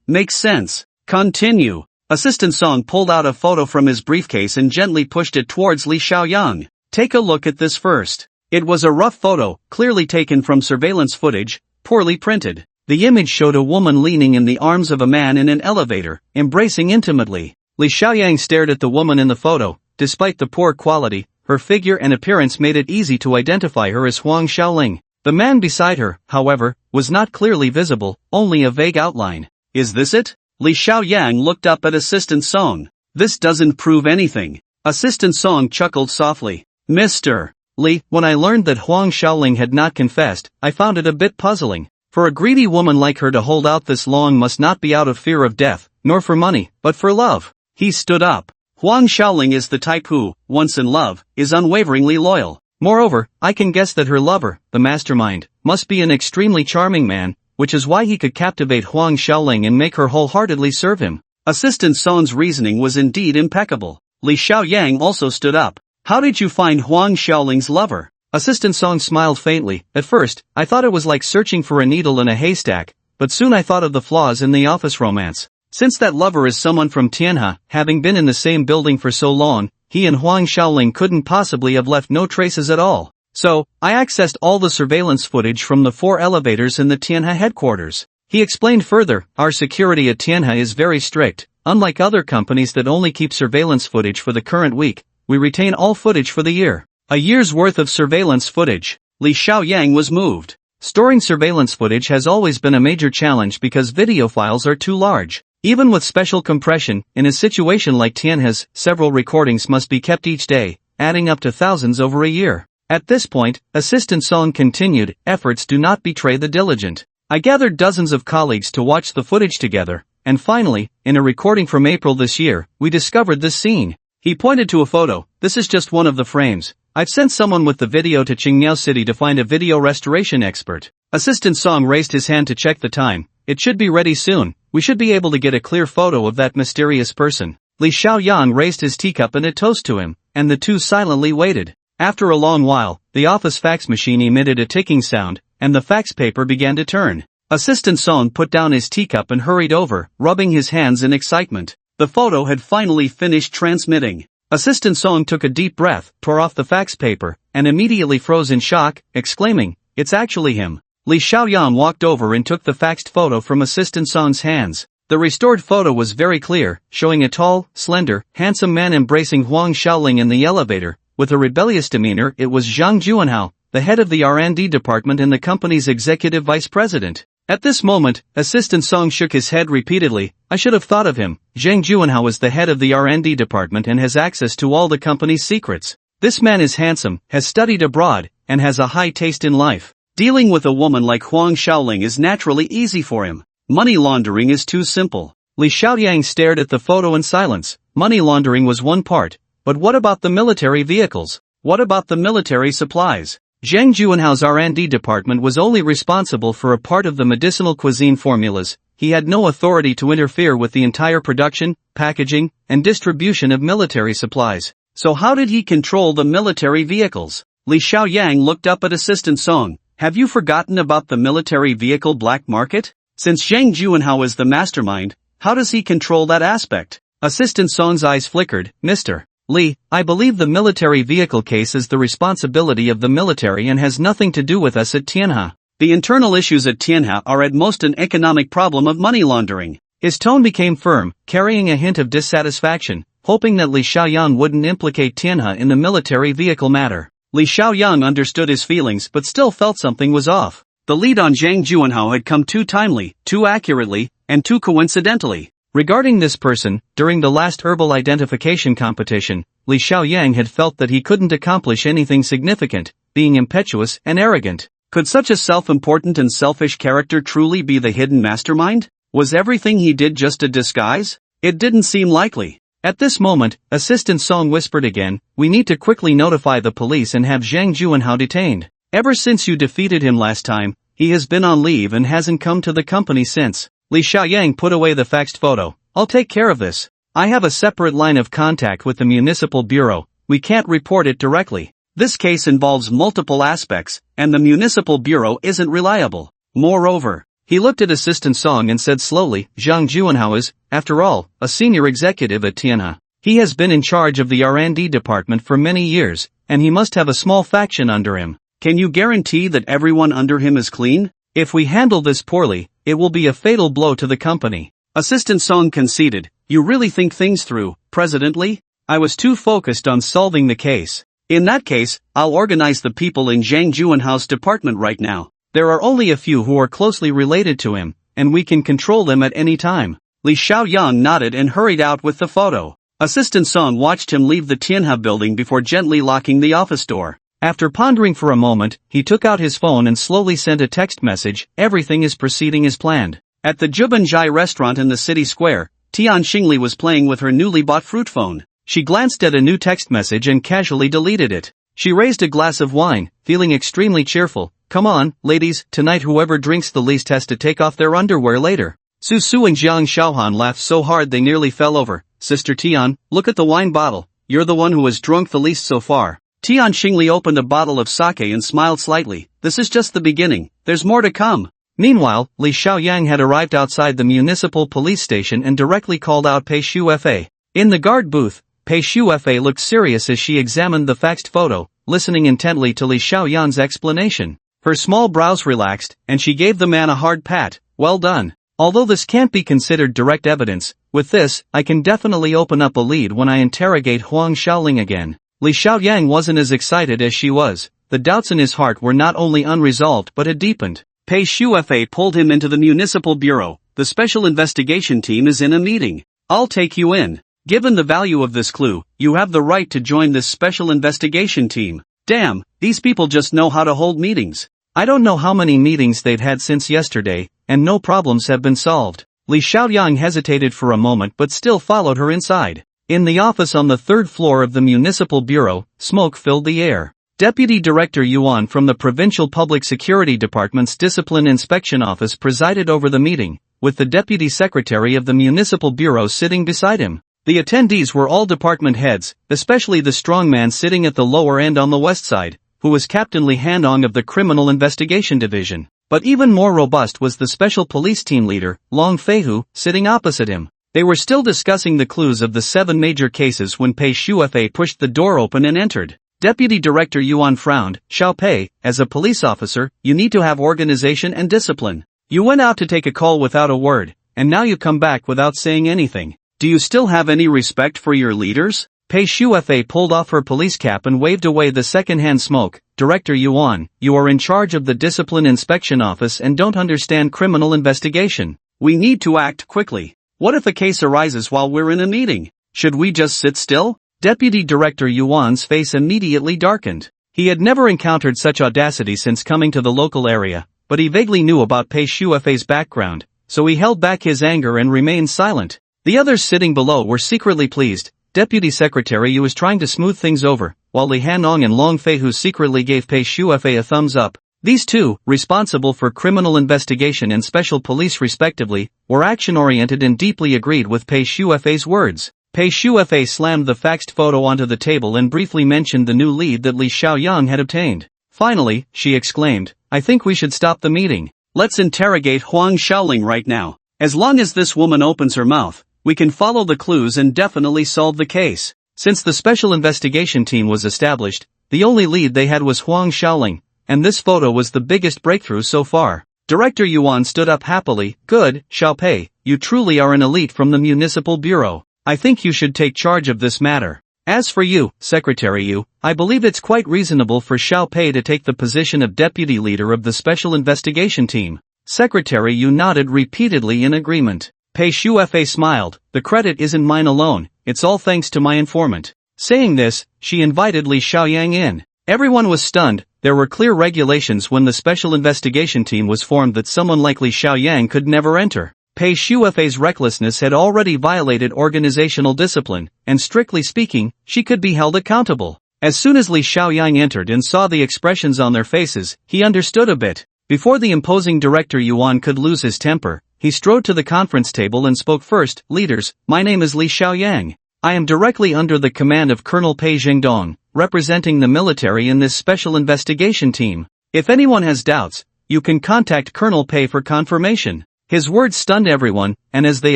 Makes sense. Continue. Assistant Song pulled out a photo from his briefcase and gently pushed it towards Li Xiaoyang. Take a look at this first. It was a rough photo, clearly taken from surveillance footage, poorly printed. The image showed a woman leaning in the arms of a man in an elevator, embracing intimately. Li Xiaoyang stared at the woman in the photo. Despite the poor quality, her figure and appearance made it easy to identify her as Huang Shaoling. The man beside her, however, was not clearly visible, only a vague outline. Is this it? Li Xiaoyang looked up at Assistant Song. This doesn't prove anything. Assistant Song chuckled softly. Mr. Li, when I learned that Huang Shaoling had not confessed, I found it a bit puzzling. For a greedy woman like her to hold out this long must not be out of fear of death, nor for money, but for love. He stood up. Huang Shaoling is the type who, once in love, is unwaveringly loyal. Moreover, I can guess that her lover, the mastermind, must be an extremely charming man, which is why he could captivate Huang Shaoling and make her wholeheartedly serve him. Assistant Song's reasoning was indeed impeccable. Li Xiaoyang also stood up. How did you find Huang Shaoling's lover? Assistant Song smiled faintly. At first, I thought it was like searching for a needle in a haystack, but soon I thought of the flaws in the office romance. Since that lover is someone from Tianhe, having been in the same building for so long, he and Huang Shaoling couldn't possibly have left no traces at all. So, I accessed all the surveillance footage from the 4 elevators in the Tianhe headquarters. He explained further, our security at Tianhe is very strict. Unlike other companies that only keep surveillance footage for the current week, we retain all footage for the year. A year's worth of surveillance footage. Li Xiaoyang was moved. Storing surveillance footage has always been a major challenge because video files are too large. Even with special compression, in a situation like Tianhe's, several recordings must be kept each day, adding up to thousands over a year. At this point, Assistant Song continued, efforts do not betray the diligent. I gathered dozens of colleagues to watch the footage together, and finally, in a recording from April this year, we discovered this scene. He pointed to a photo. This is just one of the frames. I've sent someone with the video to Qingmiao City to find a video restoration expert. Assistant Song raised his hand to check the time. It should be ready soon. We should be able to get a clear photo of that mysterious person. Li Xiaoyang raised his teacup in a toast to him, and the two silently waited. After a long while, the office fax machine emitted a ticking sound, and the fax paper began to turn. Assistant Song put down his teacup and hurried over, rubbing his hands in excitement. The photo had finally finished transmitting. Assistant Song took a deep breath, tore off the fax paper, and immediately froze in shock, exclaiming, "It's actually him." Li Xiaoyang walked over and took the faxed photo from Assistant Song's hands. The restored photo was very clear, showing a tall, slender, handsome man embracing Huang Shaoling in the elevator. With a rebellious demeanor, it was Zhang Juanhao, the head of the R&D department and the company's executive vice president. At this moment, Assistant Song shook his head repeatedly. I should have thought of him. Zhang Juanhao is the head of the R&D department and has access to all the company's secrets. This man is handsome, has studied abroad, and has a high taste in life. Dealing with a woman like Huang Shaoling is naturally easy for him. Money laundering is too simple. Li Xiaoyang stared at the photo in silence. Money laundering was one part, But what about the military vehicles? What about the military supplies? Zhang Juanhao's R&D department was only responsible for a part of the medicinal cuisine formulas. He had no authority to interfere with the entire production, packaging, and distribution of military supplies. So how did he control the military vehicles? Li Xiaoyang looked up at Assistant Song. Have you forgotten about the military vehicle black market? Since Zhang Juanhao is the mastermind, how does he control that aspect? Assistant Song's eyes flickered. Mr. Li, I believe the military vehicle case is the responsibility of the military and has nothing to do with us at Tianhe. The internal issues at Tianhe are at most an economic problem of money laundering. His tone became firm, carrying a hint of dissatisfaction, hoping that Li Xiaoyang wouldn't implicate Tianhe in the military vehicle matter. Li Xiaoyang understood his feelings but still felt something was off. The lead on Zhang Juanhao had come too timely, too accurately, and too coincidentally. Regarding this person, during the last herbal identification competition, Li Xiaoyang had felt that he couldn't accomplish anything significant, being impetuous and arrogant. Could such a self-important and selfish character truly be the hidden mastermind? Was everything he did just a disguise? It didn't seem likely. At this moment, Assistant Song whispered again, we need to quickly notify the police and have Zhang Juanhao detained. Ever since you defeated him last time, he has been on leave and hasn't come to the company since. Li Xiaoyang put away the faxed photo. I'll take care of this. I have a separate line of contact with the municipal bureau. We can't report it directly. This case involves multiple aspects, and the municipal bureau isn't reliable. Moreover, he looked at Assistant Song and said slowly, Zhang Juanhao is, after all, a senior executive at Tianhe. He has been in charge of the R&D department for many years, and he must have a small faction under him. Can you guarantee that everyone under him is clean? If we handle this poorly, it will be a fatal blow to the company. Assistant Song conceded, you really think things through, President Li? I was too focused on solving the case. In that case, I'll organize the people in Zhang Juanhao's department right now. There are only a few who are closely related to him, and we can control them at any time. Li Xiaoyang nodded and hurried out with the photo. Assistant Song watched him leave the Tianhe building before gently locking the office door. After pondering for a moment, he took out his phone and slowly sent a text message, everything is proceeding as planned. At the Jubanjai restaurant in the city square, Tian Xingli was playing with her newly bought fruit phone. She glanced at a new text message and casually deleted it. She raised a glass of wine, feeling extremely cheerful. Come on, ladies, tonight whoever drinks the least has to take off their underwear later. Su Su and Jiang Xiaohan laughed so hard they nearly fell over. Sister Tian, look at the wine bottle. You're the one who has drunk the least so far. Tian Xingli opened a bottle of sake and smiled slightly. This is just the beginning. There's more to come. Meanwhile, Li Xiaoyang had arrived outside the municipal police station and directly called out Pei Shufa. In the guard booth, Pei Shufa looked serious as she examined the faxed photo, listening intently to Li Xiaoyang's explanation. Her small brows relaxed, and she gave the man a hard pat. Well done. Although this can't be considered direct evidence, with this, I can definitely open up a lead when I interrogate Huang Xiaoling again. Li Xiaoyang wasn't as excited as she was. The doubts in his heart were not only unresolved but had deepened. Pei Shufa pulled him into the municipal bureau. The special investigation team is in a meeting. I'll take you in. Given the value of this clue, you have the right to join this special investigation team. Damn, these people just know how to hold meetings. I don't know how many meetings they've had since yesterday, and no problems have been solved. Li Xiaoyang hesitated for a moment but still followed her inside. In the office on the third floor of the municipal bureau, smoke filled the air. Deputy Director Yuan from the Provincial Public Security Department's Discipline Inspection Office presided over the meeting, with the Deputy Secretary of the Municipal Bureau sitting beside him. The attendees were all department heads, especially the strong man sitting at the lower end on the west side, who was Captain Li Handong of the Criminal Investigation Division. But even more robust was the Special Police Team Leader, Long Feihu, sitting opposite him. They were still discussing the clues of the 7 major cases when Pei Shufa pushed the door open and entered. Deputy Director Yuan frowned. Xiao Pei, as a police officer, you need to have organization and discipline. You went out to take a call without a word, and now you come back without saying anything. Do you still have any respect for your leaders? Pei Shufa pulled off her police cap and waved away the second-hand smoke. Director Yuan, you are in charge of the Discipline Inspection Office and don't understand criminal investigation. We need to act quickly. What if a case arises while we're in a meeting? Should we just sit still? Deputy Director Yuan's face immediately darkened. He had never encountered such audacity since coming to the local area, but he vaguely knew about Pei Shufa's background, so he held back his anger and remained silent. The others sitting below were secretly pleased. Deputy Secretary Yu was trying to smooth things over, while Li Hanong and Long Feihu secretly gave Pei Shuefei a thumbs up. These two, responsible for criminal investigation and special police respectively, were action-oriented and deeply agreed with Pei Shuefei's words. Pei Shuefei slammed the faxed photo onto the table and briefly mentioned the new lead that Li Xiaoyang had obtained. Finally, she exclaimed, "I think we should stop the meeting. Let's interrogate Huang Xiaoling right now. As long as this woman opens her mouth, we can follow the clues and definitely solve the case." Since the special investigation team was established, the only lead they had was Huang Xiaoling, and this photo was the biggest breakthrough so far. Director Yuan stood up happily. "Good, Xiaopei, you truly are an elite from the Municipal Bureau. I think you should take charge of this matter. As for you, Secretary Yu, I believe it's quite reasonable for Xiaopei to take the position of deputy leader of the special investigation team." Secretary Yu nodded repeatedly in agreement. Pei Shuefei smiled. "The credit isn't mine alone, it's all thanks to my informant." Saying this, she invited Li Xiaoyang in. Everyone was stunned. There were clear regulations when the special investigation team was formed that someone like Li Xiaoyang could never enter. Pei Shuefei's recklessness had already violated organizational discipline, and strictly speaking, she could be held accountable. As soon as Li Xiaoyang entered and saw the expressions on their faces, he understood a bit. Before the imposing Director Yuan could lose his temper, he strode to the conference table and spoke first. "Leaders, my name is Li Xiaoyang. I am directly under the command of Colonel Pei Zhengdong, representing the military in this special investigation team. If anyone has doubts, you can contact Colonel Pei for confirmation." His words stunned everyone, and as they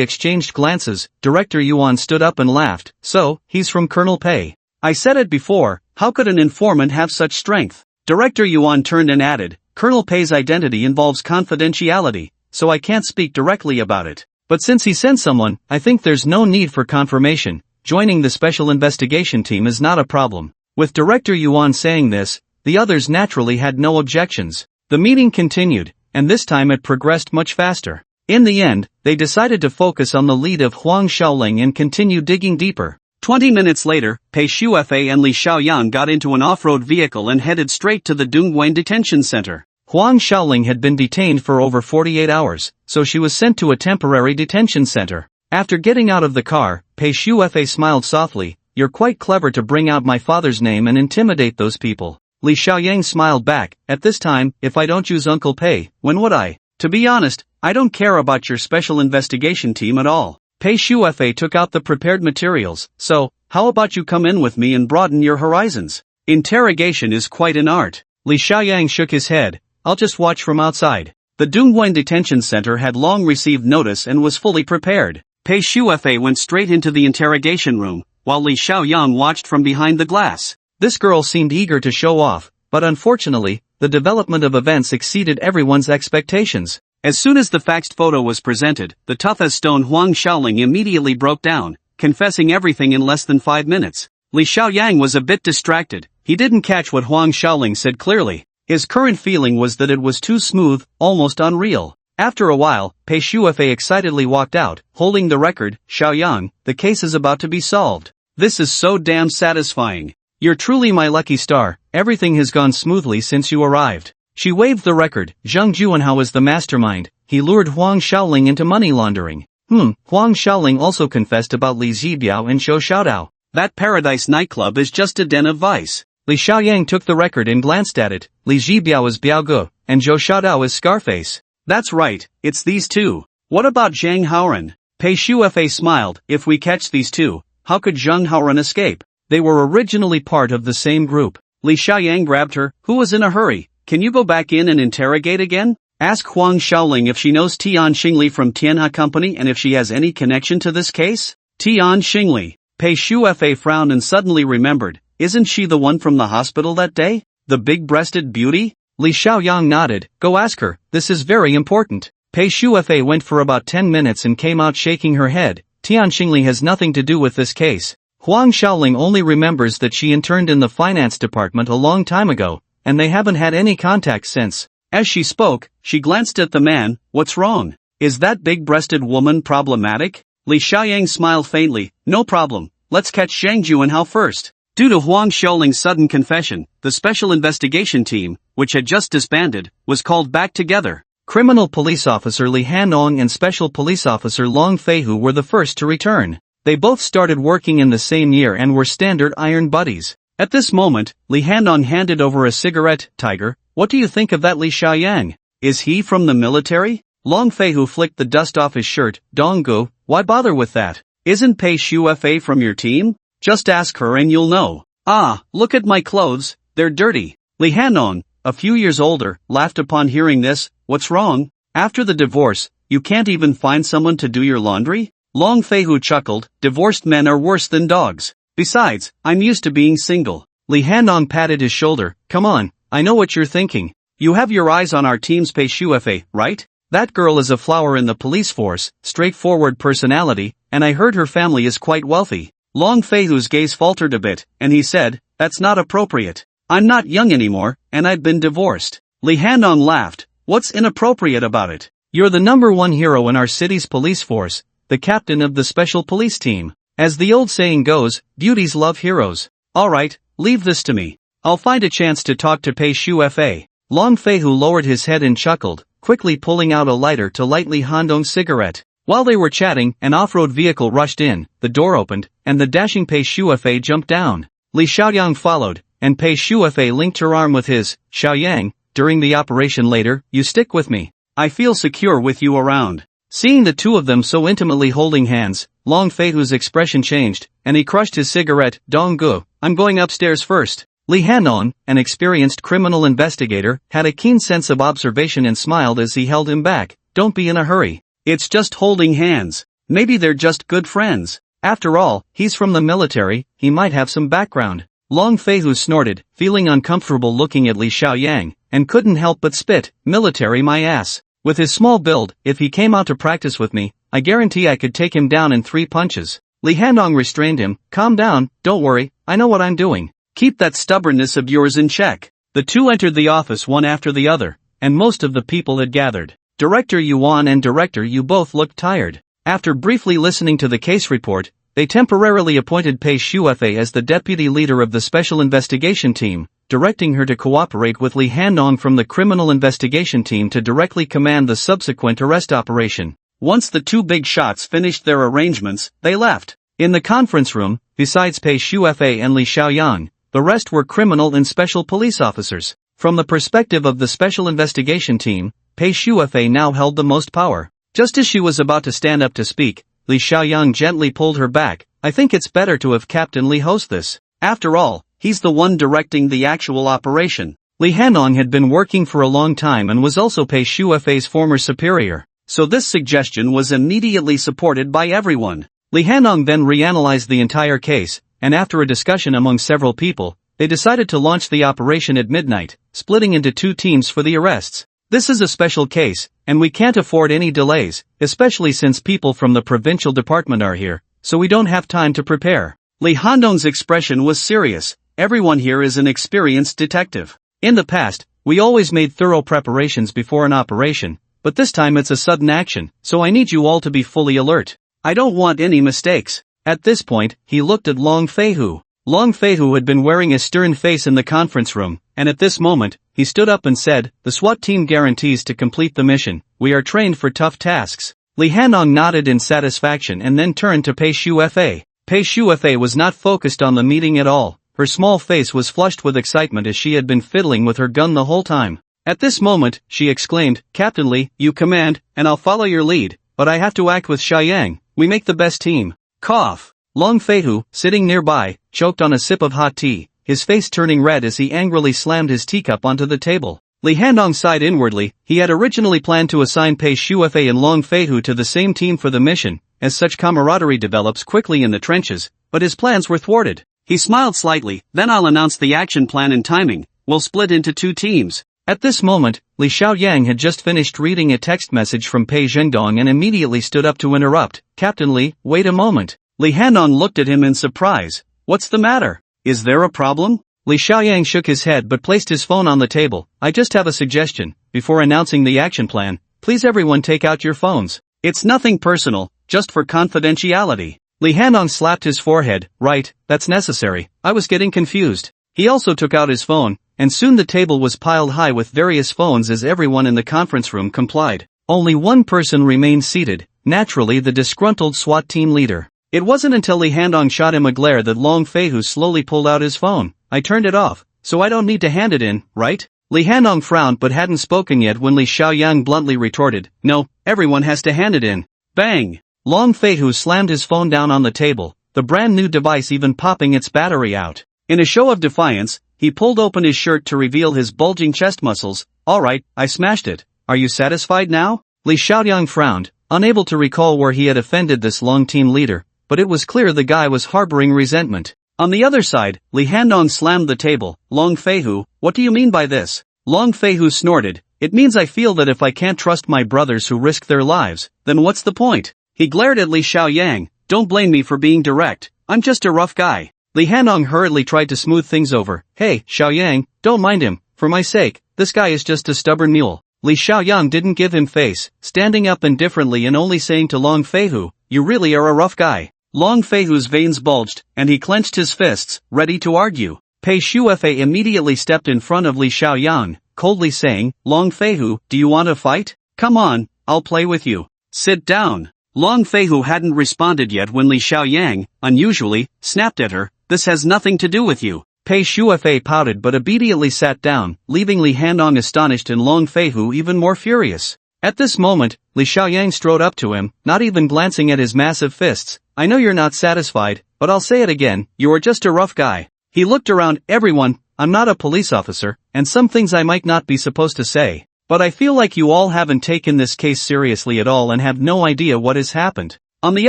exchanged glances, Director Yuan stood up and laughed. "So, he's from Colonel Pei. I said it before, how could an informant have such strength?" Director Yuan turned and added, "Colonel Pei's identity involves confidentiality, so I can't speak directly about it. But since he sent someone, I think there's no need for confirmation. Joining the special investigation team is not a problem." With Director Yuan saying this, the others naturally had no objections. The meeting continued, and this time it progressed much faster. In the end, they decided to focus on the lead of Huang Xiaoling and continue digging deeper. 20 minutes later, Pei Shuefei and Li Xiaoyang got into an off-road vehicle and headed straight to the Dongwen detention center. Huang Xiaoling had been detained for over 48 hours, so she was sent to a temporary detention center. After getting out of the car, Pei Shuefei smiled softly. "You're quite clever to bring out my father's name and intimidate those people." Li Xiaoyang smiled back. "At this time, if I don't use Uncle Pei, when would I? To be honest, I don't care about your special investigation team at all." Pei Shuefei took out the prepared materials. "So, how about you come in with me and broaden your horizons? Interrogation is quite an art." Li Xiaoyang shook his head. "I'll just watch from outside." The Dongwen detention center had long received notice and was fully prepared. Pei Shuefei went straight into the interrogation room, while Li Xiaoyang watched from behind the glass. This girl seemed eager to show off, but unfortunately, the development of events exceeded everyone's expectations. As soon as the faxed photo was presented, the tough as stone Huang Xiaoling immediately broke down, confessing everything in less than 5 minutes. Li Xiaoyang was a bit distracted. He didn't catch what Huang Xiaoling said clearly. His current feeling was that it was too smooth, almost unreal. After a while, Pei Shuefei excitedly walked out, holding the record. "Xiaoyang, the case is about to be solved. This is so damn satisfying. You're truly my lucky star. Everything has gone smoothly since you arrived." She waved the record. "Zhang Juanhao was the mastermind. He lured Huang Xiaoling into money laundering. Huang Xiaoling also confessed about Li Zibiao and Zhou Xiaodao. That Paradise nightclub is just a den of vice." Li Xiaoyang took the record and glanced at it. Li Zibiao is Biaoge, and Zhou Xiaodao is Scarface. "That's right, it's these two. What about Zhang Haoran?" Pei Shuefei smiled. "If we catch these two, how could Zhang Haoran escape? They were originally part of the same group." Li Xiaoyang grabbed her. "Who was in a hurry? Can you go back in and interrogate again? Ask Huang Xiaoling if she knows Tian Xingli from Tianhe Company and if she has any connection to this case." Tian Xingli. Pei Shuefei frowned and suddenly remembered. "Isn't she the one from the hospital that day? The big-breasted beauty?" Li Xiaoyang nodded. "Go ask her, this is very important." Pei Shuefei went for about 10 minutes and came out shaking her head. "Tian Xingli has nothing to do with this case. Huang Xiaoling only remembers that she interned in the finance department a long time ago, and they haven't had any contact since." As she spoke, she glanced at the man. "What's wrong? Is that big-breasted woman problematic?" Li Xiaoyang smiled faintly. "No problem, let's catch Zhang Juanhao first." Due to Huang Xiaoling's sudden confession, the special investigation team, which had just disbanded, was called back together. Criminal Police Officer Li Hanong and Special Police Officer Long Feihu were the first to return. They both started working in the same year and were standard iron buddies. At this moment, Li Handong handed over a cigarette. Tiger, what do you think of that Li Xiaoyang? Is he from the military? Long Feihu flicked the dust off his shirt. Donggu, why bother with that? Isn't Pei Shufa from your team? Just ask her and you'll know. Ah, look at my clothes, they're dirty. Li Handong, a few years older, laughed upon hearing this. What's wrong? After the divorce, you can't even find someone to do your laundry? Long Feihu chuckled. Divorced men are worse than dogs. Besides, I'm used to being single. Li Handong patted his shoulder. Come on, I know what you're thinking. You have your eyes on our team's Pei Shufa, right? That girl is a flower in the police force, straightforward personality, and I heard her family is quite wealthy. Long Feihu's gaze faltered a bit, and he said, that's not appropriate. I'm not young anymore, and I've been divorced. Li Handong laughed. What's inappropriate about it? You're the #1 hero in our city's police force, the captain of the special police team. As the old saying goes, beauties love heroes. Alright, leave this to me. I'll find a chance to talk to Pei Shufa. Long Feihu lowered his head and chuckled, quickly pulling out a lighter to light Li Handong's cigarette. While they were chatting, an off-road vehicle rushed in, the door opened, and the dashing Pei Shufa jumped down. Li Xiaoyang followed, and Pei Shufa linked her arm with his. Xiaoyang, during the operation later, you stick with me. I feel secure with you around. Seeing the two of them so intimately holding hands, Long Feihu's expression changed, and he crushed his cigarette. Donggu, I'm going upstairs first. Li Handong, an experienced criminal investigator, had a keen sense of observation and smiled as he held him back. Don't be in a hurry. It's just holding hands. Maybe they're just good friends. After all, he's from the military, he might have some background. Long Feihu snorted, feeling uncomfortable looking at Li Xiaoyang, and couldn't help but spit. Military my ass. With his small build, if he came out to practice with me, I guarantee I could take him down in 3 punches. Li Handong restrained him. Calm down, don't worry, I know what I'm doing. Keep that stubbornness of yours in check. The two entered the office one after the other, and most of the people had gathered. Director Yuan and Director Yu both looked tired. After briefly listening to the case report, they temporarily appointed Pei Shufa as the deputy leader of the special investigation team, directing her to cooperate with Li Handong from the criminal investigation team to directly command the subsequent arrest operation. Once the two big shots finished their arrangements, they left. In the conference room, besides Pei Shufa and Li Xiaoyang, the rest were criminal and special police officers. From the perspective of the special investigation team, Pei Shufa now held the most power. Just as she was about to stand up to speak, Li Xiaoyang gently pulled her back. I think it's better to have Captain Li host this. After all, he's the one directing the actual operation. Li Handong had been working for a long time and was also Pei Shufa's former superior, so this suggestion was immediately supported by everyone. Li Handong then reanalyzed the entire case, and after a discussion among several people, they decided to launch the operation at midnight, splitting into 2 teams for the arrests. This is a special case, and we can't afford any delays, especially since people from the provincial department are here, so we don't have time to prepare. Li Handong's expression was serious. Everyone here is an experienced detective. In the past, we always made thorough preparations before an operation, but this time it's a sudden action, so I need you all to be fully alert. I don't want any mistakes. At this point, he looked at Long Feihu. Long Feihu had been wearing a stern face in the conference room, and at this moment, he stood up and said, the SWAT team guarantees to complete the mission. We are trained for tough tasks. Li Handong nodded in satisfaction and then turned to Pei Shufa. Pei Shufa was not focused on the meeting at all. Her small face was flushed with excitement as she had been fiddling with her gun the whole time. At this moment, she exclaimed, Captain Li, you command, and I'll follow your lead, but I have to act with Xiaoyang. We make the best team. Cough. Long Feihu, sitting nearby, choked on a sip of hot tea, his face turning red as he angrily slammed his teacup onto the table. Li Handong sighed inwardly. He had originally planned to assign Pei Shufa and Long Feihu to the same team for the mission, as such camaraderie develops quickly in the trenches, but his plans were thwarted. He smiled slightly. Then I'll announce the action plan and timing. We'll split into 2 teams. At this moment, Li Xiaoyang had just finished reading a text message from Pei Zhendong and immediately stood up to interrupt. Captain Li, wait a moment. Li Handong looked at him in surprise. What's the matter? Is there a problem? Li Xiaoyang shook his head but placed his phone on the table. I just have a suggestion. Before announcing the action plan, please everyone take out your phones. It's nothing personal, just for confidentiality. Li Handong slapped his forehead. Right, that's necessary. I was getting confused. He also took out his phone, and soon the table was piled high with various phones as everyone in the conference room complied. Only one person remained seated, naturally the disgruntled SWAT team leader. It wasn't until Li Handong shot him a glare that Long Feihu slowly pulled out his phone. I turned it off, so I don't need to hand it in, right? Li Handong frowned but hadn't spoken yet when Li Xiaoyang bluntly retorted, no, everyone has to hand it in. Bang! Long Feihu slammed his phone down on the table, the brand new device even popping its battery out. In a show of defiance, he pulled open his shirt to reveal his bulging chest muscles. Alright, I smashed it. Are you satisfied now? Li Xiaoyang frowned, unable to recall where he had offended this Long team leader, but it was clear the guy was harboring resentment. On the other side, Li Handong slammed the table. Long Feihu, what do you mean by this? Long Feihu snorted, it means I feel that if I can't trust my brothers who risk their lives, then what's the point? He glared at Li Xiaoyang, don't blame me for being direct, I'm just a rough guy. Li Handong hurriedly tried to smooth things over. Hey, Xiaoyang, don't mind him, for my sake, this guy is just a stubborn mule. Li Xiaoyang didn't give him face, standing up indifferently and only saying to Long Feihu, you really are a rough guy. Long Feihu's veins bulged, and he clenched his fists, ready to argue. Pei Shuefei immediately stepped in front of Li Xiaoyang, coldly saying, Long Feihu, do you want to fight? Come on, I'll play with you. Sit down. Long Feihu hadn't responded yet when Li Xiaoyang, unusually, snapped at her, this has nothing to do with you. Pei Shuefei pouted but obediently sat down, leaving Li Handong astonished and Long Feihu even more furious. At this moment, Li Xiaoyang strode up to him, not even glancing at his massive fists. I know you're not satisfied, but I'll say it again, you are just a rough guy. He looked around, everyone, I'm not a police officer, and some things I might not be supposed to say, but I feel like you all haven't taken this case seriously at all and have no idea what has happened. On the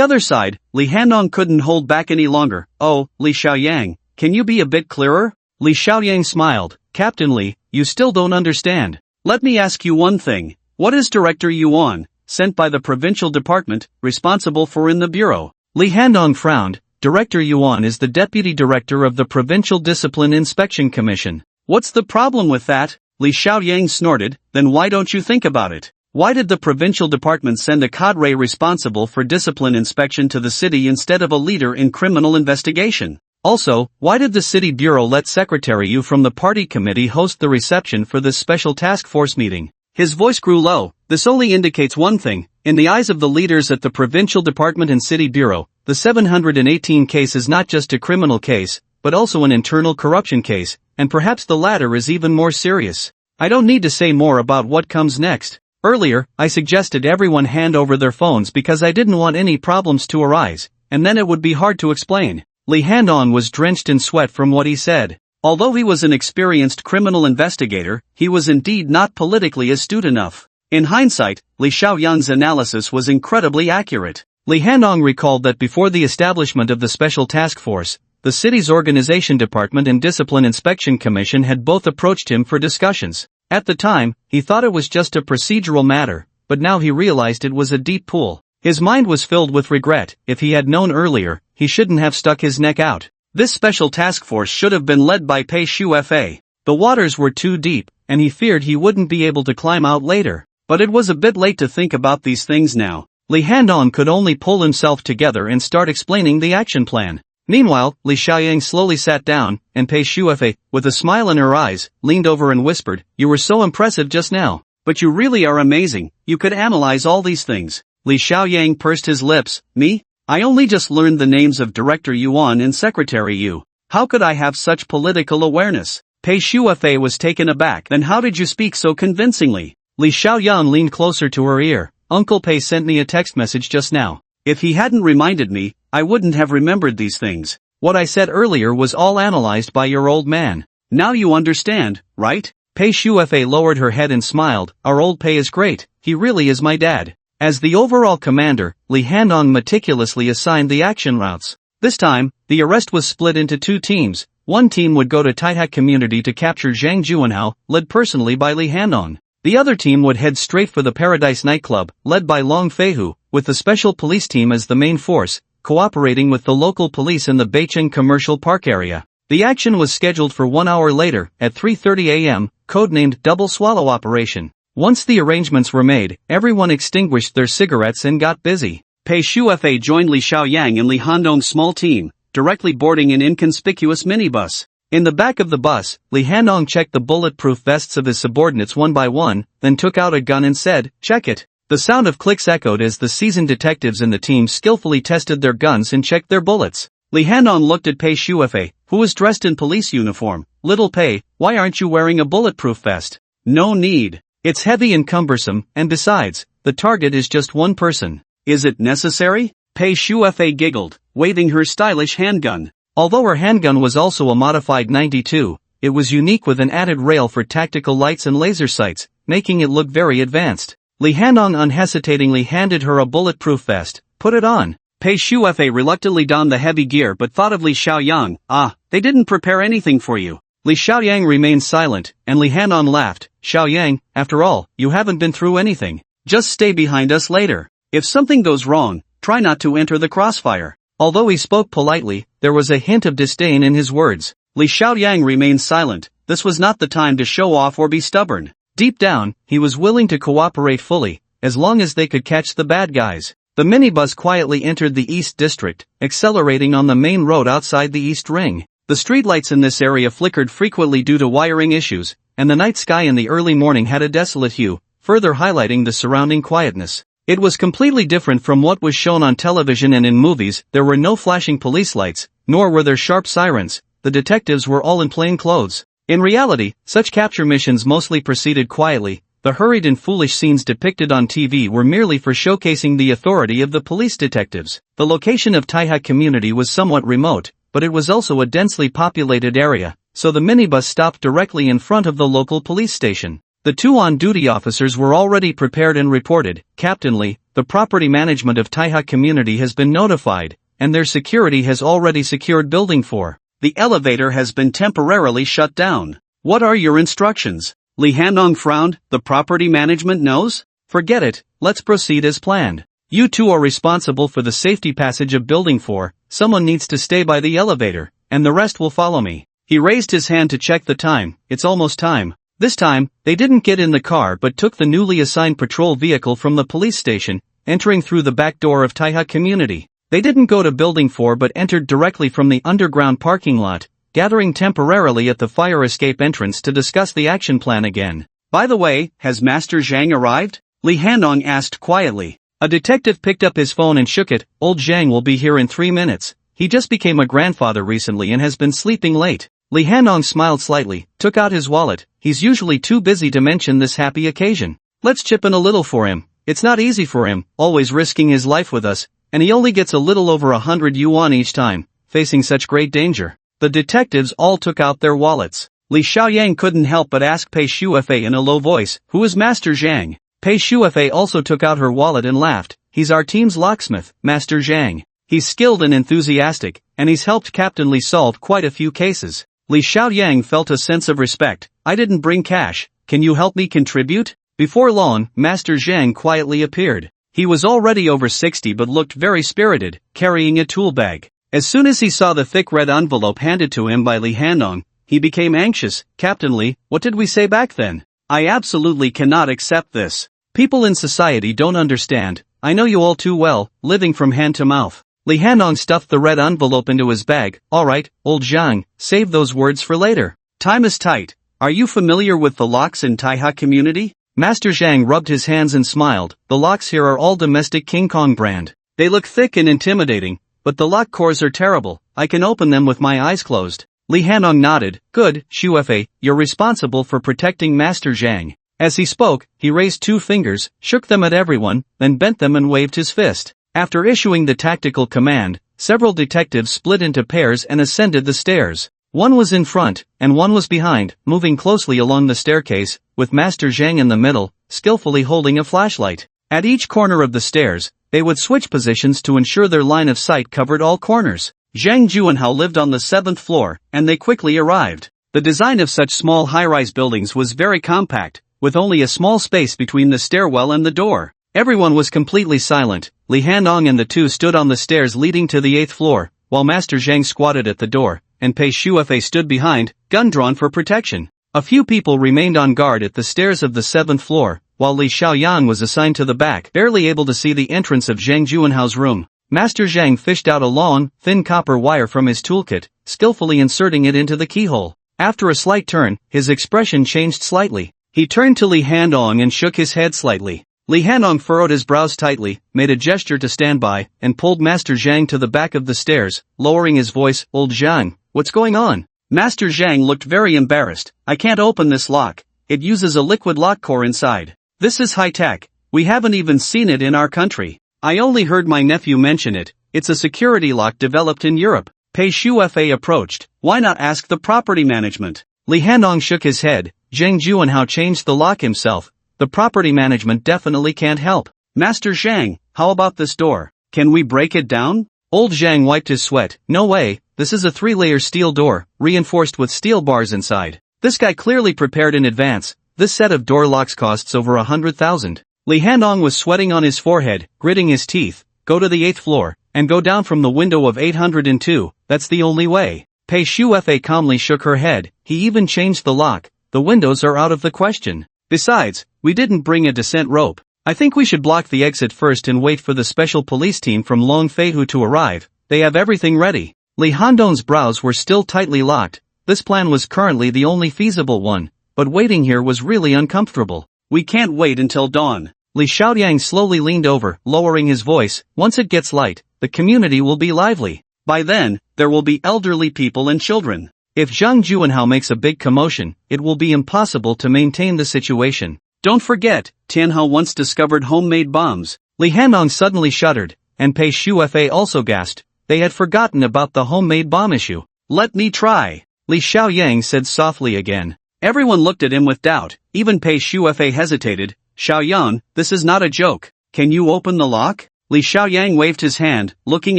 other side, Li Handong couldn't hold back any longer. Oh, Li Xiaoyang, can you be a bit clearer? Li Xiaoyang smiled, Captain Li, you still don't understand. Let me ask you one thing, what is Director Yuan, sent by the provincial department, responsible for in the bureau? Li Handong frowned, Director Yuan is the deputy director of the Provincial Discipline Inspection Commission. What's the problem with that? Li Xiaoyang snorted, then why don't you think about it? Why did the provincial department send a cadre responsible for discipline inspection to the city instead of a leader in criminal investigation? Also, why did the city bureau let Secretary Yu from the party committee host the reception for this special task force meeting? His voice grew low. This only indicates one thing. In the eyes of the leaders at the provincial department and city bureau, the 718 case is not just a criminal case, but also an internal corruption case, and perhaps the latter is even more serious. I don't need to say more about what comes next. Earlier, I suggested everyone hand over their phones because I didn't want any problems to arise, and then it would be hard to explain. Li Handong was drenched in sweat from what he said. Although he was an experienced criminal investigator, he was indeed not politically astute enough. In hindsight, Li Xiaoyang's analysis was incredibly accurate. Li Handong recalled that before the establishment of the Special Task Force, the city's Organization Department and Discipline Inspection Commission had both approached him for discussions. At the time, he thought it was just a procedural matter, but now he realized it was a deep pool. His mind was filled with regret. If he had known earlier, he shouldn't have stuck his neck out. This special task force should have been led by Pei Shuefei. The waters were too deep, and he feared he wouldn't be able to climb out later. But it was a bit late to think about these things now. Li Handong could only pull himself together and start explaining the action plan. Meanwhile, Li Xiaoyang slowly sat down, and Pei Shuefei, with a smile in her eyes, leaned over and whispered, you were so impressive just now. But you really are amazing, you could analyze all these things. Li Xiaoyang pursed his lips, me? I only just learned the names of Director Yuan and Secretary Yu. How could I have such political awareness? Pei Shuefei was taken aback. Then how did you speak so convincingly? Li Xiaoyang leaned closer to her ear. Uncle Pei sent me a text message just now. If he hadn't reminded me, I wouldn't have remembered these things. What I said earlier was all analyzed by your old man. Now you understand, right? Pei Shuefei lowered her head and smiled. Our old Pei is great, he really is my dad. As the overall commander, Li Handong meticulously assigned the action routes. This time, the arrest was split into two teams. One team would go to Taihak community to capture Zhang Juanhao, led personally by Li Handong. The other team would head straight for the Paradise nightclub, led by Long Feihu, with the special police team as the main force, cooperating with the local police in the Beicheng commercial park area. The action was scheduled for 1 hour later, at 3:30 a.m., codenamed Double Swallow Operation. Once the arrangements were made, everyone extinguished their cigarettes and got busy. Pei Shuefei joined Li Xiaoyang and Li Handong's small team, directly boarding an inconspicuous minibus. In the back of the bus, Li Handong checked the bulletproof vests of his subordinates one by one, then took out a gun and said, check it. The sound of clicks echoed as the seasoned detectives in the team skillfully tested their guns and checked their bullets. Lee Han-dong looked at Pei Shuefei, who was dressed in police uniform. "Little Pei, why aren't you wearing a bulletproof vest?" "No need. It's heavy and cumbersome, and besides, the target is just one person." "Is it necessary?" Pei Shuefei giggled, waving her stylish handgun. Although her handgun was also a modified 92, it was unique with an added rail for tactical lights and laser sights, making it look very advanced. Lee Han-dong unhesitatingly handed her a bulletproof vest. "Put it on." Pei Shuefei reluctantly donned the heavy gear but thought of Li Xiaoyang. "Ah, they didn't prepare anything for you." Li Xiaoyang remained silent, and Li Han-dong laughed. "Xiaoyang, after all, you haven't been through anything. Just stay behind us later. If something goes wrong, try not to enter the crossfire." Although he spoke politely, there was a hint of disdain in his words. Li Xiaoyang remained silent. This was not the time to show off or be stubborn. Deep down, he was willing to cooperate fully, as long as they could catch the bad guys. The minibus quietly entered the East District, accelerating on the main road outside the East Ring. The streetlights in this area flickered frequently due to wiring issues, and the night sky in the early morning had a desolate hue, further highlighting the surrounding quietness. It was completely different from what was shown on television and in movies. There were no flashing police lights, nor were there sharp sirens. The detectives were all in plain clothes. In reality, such capture missions mostly proceeded quietly. The hurried and foolish scenes depicted on TV were merely for showcasing the authority of the police detectives. The location of Taiha community was somewhat remote, but it was also a densely populated area, so the minibus stopped directly in front of the local police station. The two on-duty officers were already prepared and reported. "Captain Lee, the property management of Taiha community has been notified, and their security has already secured building 4. The elevator has been temporarily shut down. What are your instructions?" Li Han-dong frowned. "The property management knows? Forget it, let's proceed as planned. You two are responsible for the safety passage of building 4, someone needs to stay by the elevator, and the rest will follow me." He raised his hand to check the time. "It's almost time." This time, they didn't get in the car but took the newly assigned patrol vehicle from the police station, entering through the back door of Taiha community. They didn't go to building 4 but entered directly from the underground parking lot, gathering temporarily at the fire escape entrance to discuss the action plan again. "By the way, has Master Zhang arrived?" Li Han-dong asked quietly. A detective picked up his phone and shook it. "Old Zhang will be here in 3 minutes. He just became a grandfather recently and has been sleeping late." Li Han-dong smiled slightly, took out his wallet. He's usually too busy to mention this happy occasion. "Let's chip in a little for him. It's not easy for him, always risking his life with us, and he only gets a little over 100 yuan each time, facing such great danger." The detectives all took out their wallets. Li Xiaoyang couldn't help but ask Pei Shuefei in a low voice, "Who is Master Zhang?" Pei Shuefei also took out her wallet and laughed. "He's our team's locksmith, Master Zhang. He's skilled and enthusiastic, and he's helped Captain Li solve quite a few cases." Li Xiaoyang felt a sense of respect. "I didn't bring cash, can you help me contribute?" Before long, Master Zhang quietly appeared. He was already over 60 but looked very spirited, carrying a tool bag. As soon as he saw the thick red envelope handed to him by Li Han-dong, he became anxious. "Captain Li, what did we say back then? I absolutely cannot accept this. People in society don't understand. I know you all too well, living from hand to mouth." Li Han-dong stuffed the red envelope into his bag. "All right, old Zhang, save those words for later. Time is tight. Are you familiar with the locks in Taiha community?" Master Zhang rubbed his hands and smiled. "The locks here are all domestic King Kong brand. They look thick and intimidating, but the lock cores are terrible. I can open them with my eyes closed." Li Han-dong nodded. "Good, Shuefei, you're responsible for protecting Master Zhang." As he spoke, he raised 2 fingers, shook them at everyone, then bent them and waved his fist. After issuing the tactical command, several detectives split into pairs and ascended the stairs. One was in front, and one was behind, moving closely along the staircase, with Master Zhang in the middle, skillfully holding a flashlight. At each corner of the stairs, they would switch positions to ensure their line of sight covered all corners. Zhang Juanhao lived on the 7th floor, and they quickly arrived. The design of such small high-rise buildings was very compact, with only a small space between the stairwell and the door. Everyone was completely silent. Li Han-dong and the two stood on the stairs leading to the 8th floor, while Master Zhang squatted at the door, and Pei Shuefei stood behind, gun drawn for protection. A few people remained on guard at the stairs of the 7th floor, while Li Xiaoyang was assigned to the back, barely able to see the entrance of Zhang Juanhao's room. Master Zhang fished out a long, thin copper wire from his toolkit, skillfully inserting it into the keyhole. After a slight turn, his expression changed slightly. He turned to Li Han-dong and shook his head slightly. Li Hanong furrowed his brows tightly, made a gesture to stand by, and pulled Master Zhang to the back of the stairs, lowering his voice, "Old Zhang, what's going on?" Master Zhang looked very embarrassed. "I can't open this lock. It uses a liquid lock core inside. This is high-tech. We haven't even seen it in our country. I only heard my nephew mention it. It's a security lock developed in Europe." Pei Shufa approached. "Why not ask the property management?" Li Hanong shook his head. Zhang Juanhao changed the lock himself. The property management definitely can't help. "Master Zhang, how about this door? Can we break it down?" Old Zhang wiped his sweat. "No way, this is a 3-layer steel door, reinforced with steel bars inside. This guy clearly prepared in advance. This set of door locks costs over 100,000. Li Hanong was sweating on his forehead, gritting his teeth. "Go to the 8th floor, and go down from the window of 802, that's the only way." Pei Shufa calmly shook her head. "He even changed the lock. The windows are out of the question. Besides, we didn't bring a descent rope. I think we should block the exit first and wait for the special police team from Longfeihu to arrive. They have everything ready." Li Handong's brows were still tightly locked. This plan was currently the only feasible one, but waiting here was really uncomfortable. "We can't wait until dawn." Li Xiaoyang slowly leaned over, lowering his voice. "Once it gets light, the community will be lively. By then, there will be elderly people and children. If Zhang Juanhao makes a big commotion, it will be impossible to maintain the situation. Don't forget, Tianhao once discovered homemade bombs." Li Hanong suddenly shuddered, and Pei Shufa also gasped. They had forgotten about the homemade bomb issue. "Let me try," Li Xiaoyang said softly again. Everyone looked at him with doubt. Even Pei Shufa hesitated. "Xiaoyan, this is not a joke. Can you open the lock?" Li Xiaoyang waved his hand, looking